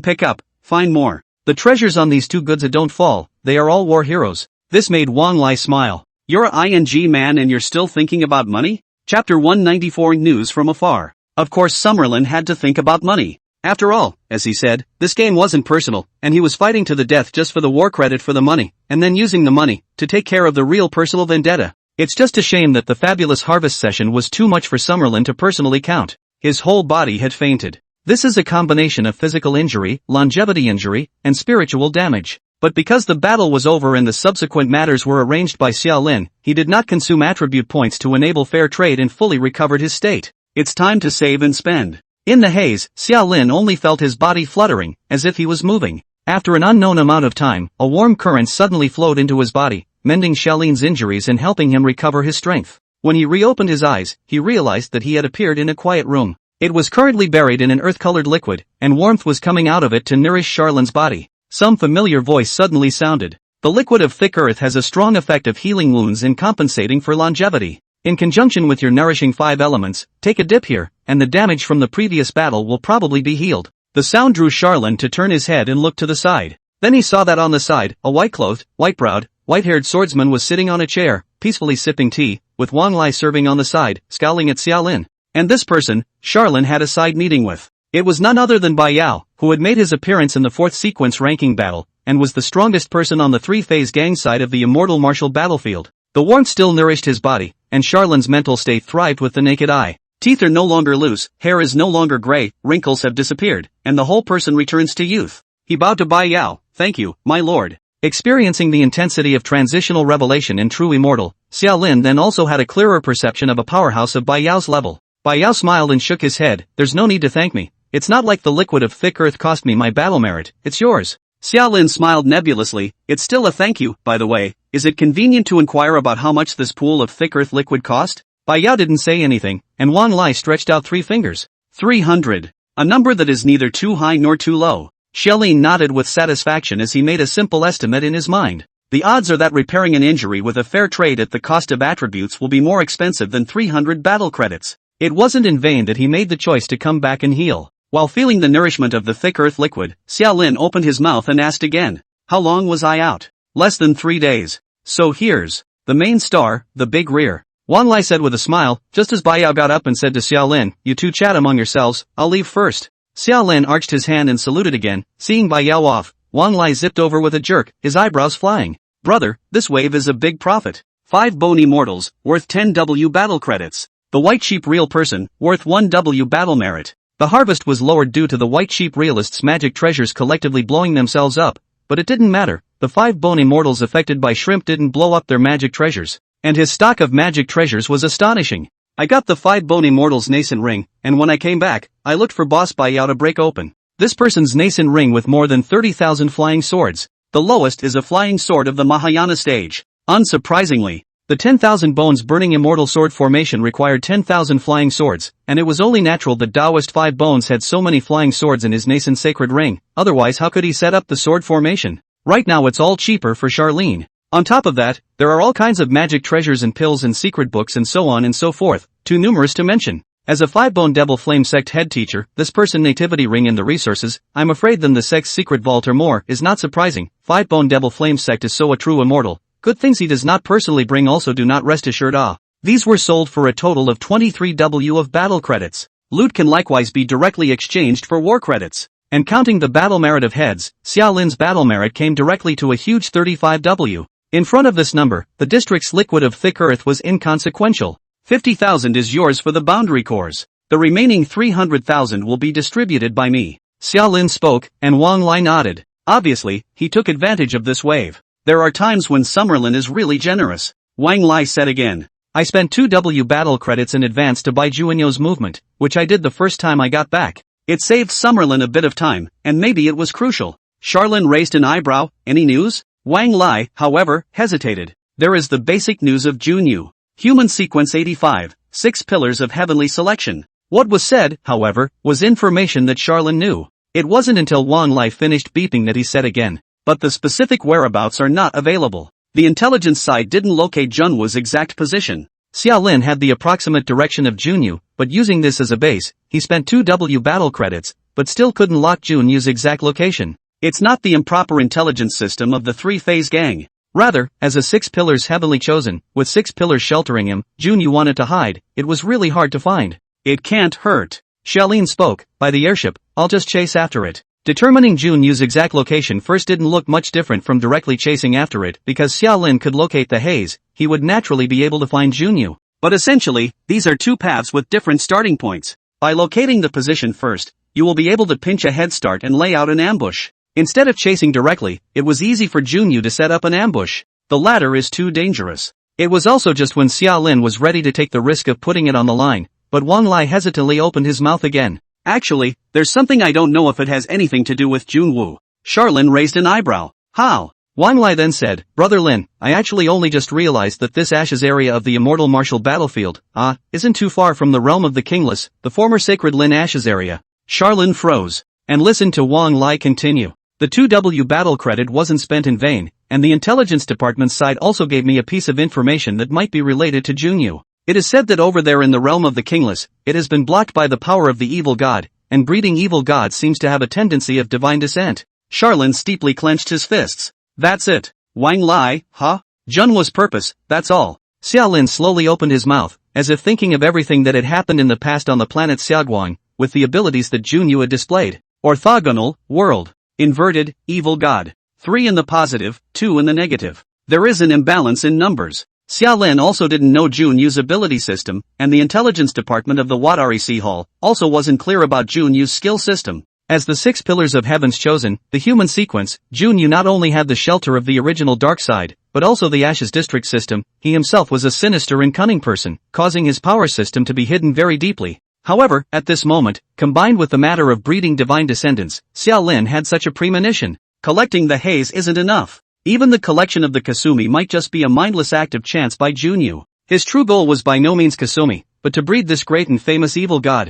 find more. The treasures on these two goods don't fall, they are all war heroes. This made Wang Lai smile. You're a ING man and you're still thinking about money? Chapter 194 News from Afar. Of course Summerlin had to think about money. After all, as he said, this game wasn't personal, and he was fighting to the death just for the war credit for the money, and then using the money to take care of the real personal vendetta. It's just a shame that the fabulous harvest session was too much for Summerlin to personally count. His whole body had fainted. This is a combination of physical injury, longevity injury, and spiritual damage. But because the battle was over and the subsequent matters were arranged by Xiaolin, he did not consume attribute points to enable fair trade and fully recovered his state. It's time to save and spend. In the haze, Xiaolin only felt his body fluttering, as if he was moving. After an unknown amount of time, a warm current suddenly flowed into his body, mending Xiaolin's injuries and helping him recover his strength. When he reopened his eyes, he realized that he had appeared in a quiet room. It was currently buried in an earth-colored liquid, and warmth was coming out of it to nourish Xiaolin's body. Some familiar voice suddenly sounded. The liquid of thick earth has a strong effect of healing wounds and compensating for longevity. In conjunction with your nourishing 5 elements, take a dip here, and the damage from the previous battle will probably be healed. The sound drew Xiaolin to turn his head and look to the side. Then he saw that on the side, a white-clothed, white-browed, white-haired swordsman was sitting on a chair, peacefully sipping tea, with Wang Lai serving on the side, scowling at Xiaolin. And this person, Xiaolin had a side meeting with. It was none other than Bai Yao, who had made his appearance in the 4th sequence ranking battle, and was the strongest person on the 3-phase gang side of the immortal martial battlefield. The warmth still nourished his body, and Xiaolin's mental state thrived with the naked eye. Teeth are no longer loose, hair is no longer gray, wrinkles have disappeared, and the whole person returns to youth. He bowed to Bai Yao. Thank you, my lord. Experiencing the intensity of transitional revelation in True Immortal, Xiaolin then also had a clearer perception of a powerhouse of Bai Yao's level. Bai Yao smiled and shook his head. There's no need to thank me. It's not like the liquid of thick earth cost me my battle merit, it's yours. Xiaolin smiled nebulously. It's still a thank you, by the way. Is it convenient to inquire about how much this pool of thick earth liquid cost? Bai Yao didn't say anything, and Wang Lai stretched out 3 fingers. 300. A number that is neither too high nor too low. Xiaolin nodded with satisfaction as he made a simple estimate in his mind. The odds are that repairing an injury with a fair trade at the cost of attributes will be more expensive than 300 battle credits. It wasn't in vain that he made the choice to come back and heal. While feeling the nourishment of the thick earth liquid, Xiaolin opened his mouth and asked again. How long was I out? Less than 3 days. So here's the main star, the big rear. Wang Lai said with a smile, just as Bai Yao got up and said to Xiaolin, you two chat among yourselves, I'll leave first. Xiaolin arched his hand and saluted again. Seeing Bai Yao off, Wang Lai zipped over with a jerk, his eyebrows flying. Brother, this wave is a big profit. 5 bony mortals, worth 10 W battle credits. The white sheep real person, worth 1 W battle merit. The harvest was lowered due to the white sheep realists' magic treasures collectively blowing themselves up, but it didn't matter. The 5 bony mortals affected by shrimp didn't blow up their magic treasures, and his stock of magic treasures was astonishing. I got the 5 bony mortals' nascent ring, and when I came back, I looked for boss Bai Yao to break open. This person's nascent ring with more than 30,000 flying swords. The lowest is a flying sword of the Mahayana stage. Unsurprisingly, the 10,000 bones burning immortal sword formation required 10,000 flying swords, and it was only natural that Taoist 5 bones had so many flying swords in his nascent sacred ring, otherwise how could he set up the sword formation? Right now it's all cheaper for Charlene. On top of that, there are all kinds of magic treasures and pills and secret books and so on and so forth, too numerous to mention. As a 5-bone Devil Flame sect head teacher, this person nativity ring and the resources, I'm afraid than the sect's secret vault or more, is not surprising. 5-bone Devil Flame sect is so a true immortal. Good things he does not personally bring also do not rest assured These were sold for a total of 23 W of battle credits. Loot can likewise be directly exchanged for war credits. And counting the battle merit of heads, Xiaolin's battle merit came directly to a huge 35 W. In front of this number, the district's liquid of thick earth was inconsequential. 50,000 is yours for the boundary cores. The remaining 300,000 will be distributed by me. Xiaolin spoke, and Wang Lai nodded. Obviously, he took advantage of this wave. There are times when Summerlin is really generous. Wang Lai said again. I spent 2 W battle credits in advance to buy Juanyo's movement, which I did the first time I got back. It saved Summerlin a bit of time, and maybe it was crucial. Charlene raised an eyebrow. Any news? Wang Lai, however, hesitated. There is the basic news of Junyu. Human Sequence 85, 6 Pillars of Heavenly Selection. What was said, however, was information that Charlene knew. It wasn't until Wang Lai finished beeping that he said again. But the specific whereabouts are not available. The intelligence side didn't locate Junwu's exact position. Xiaolin had the approximate direction of Junyu, but using this as a base, he spent 2 W battle credits, but still couldn't lock Junyu's exact location. It's not the improper intelligence system of the 3-phase gang. Rather, as a 6 pillars heavily chosen, with 6 pillars sheltering him, Junyu wanted to hide. It was really hard to find. It can't hurt. Xiaolin spoke. By the airship, I'll just chase after it. Determining Junyu's exact location first didn't look much different from directly chasing after it, because Xiaolin could locate the haze, he would naturally be able to find Junyu. But essentially, these are 2 paths with different starting points. By locating the position first, you will be able to pinch a head start and lay out an ambush. Instead of chasing directly, it was easy for Junyu to set up an ambush. The latter is too dangerous. It was also just when Xiaolin was ready to take the risk of putting it on the line, but Wang Lai hesitantly opened his mouth again. Actually, there's something I don't know if it has anything to do with Junwoo. Charlin raised an eyebrow. How? Wang Lai then said, Brother Lin, I actually only just realized that this Ashes area of the immortal martial battlefield, isn't too far from the realm of the kingless, the former sacred Lin Ashes area. Charlin froze, and listened to Wang Lai continue. The 2W battle credit wasn't spent in vain, and the intelligence department's side also gave me a piece of information that might be related to Junyu. It is said that over there in the realm of the kingless, it has been blocked by the power of the evil god, and breeding evil gods seems to have a tendency of divine descent. Charlin steeply clenched his fists. That's it. Wang Lai, huh? Junwa's purpose, that's all. Xiaolin slowly opened his mouth, as if thinking of everything that had happened in the past on the planet Xiaoguang, with the abilities that Junyu had displayed. Orthogonal, world. Inverted, evil god. 3 in the positive, 2 in the negative. There is an imbalance in numbers. Xiaolin also didn't know Junyu's ability system, and the intelligence department of the Wadari Sea Hall also wasn't clear about Junyu's skill system. As the 6 pillars of heaven's chosen, the human sequence, Junyu not only had the shelter of the original dark side, but also the Ashes district system. He himself was a sinister and cunning person, causing his power system to be hidden very deeply. However, at this moment, combined with the matter of breeding divine descendants, Xiaolin had such a premonition. Collecting the haze isn't enough. Even the collection of the Kasumi might just be a mindless act of chance by Junyu. His true goal was by no means Kasumi, but to breed this great and famous evil god.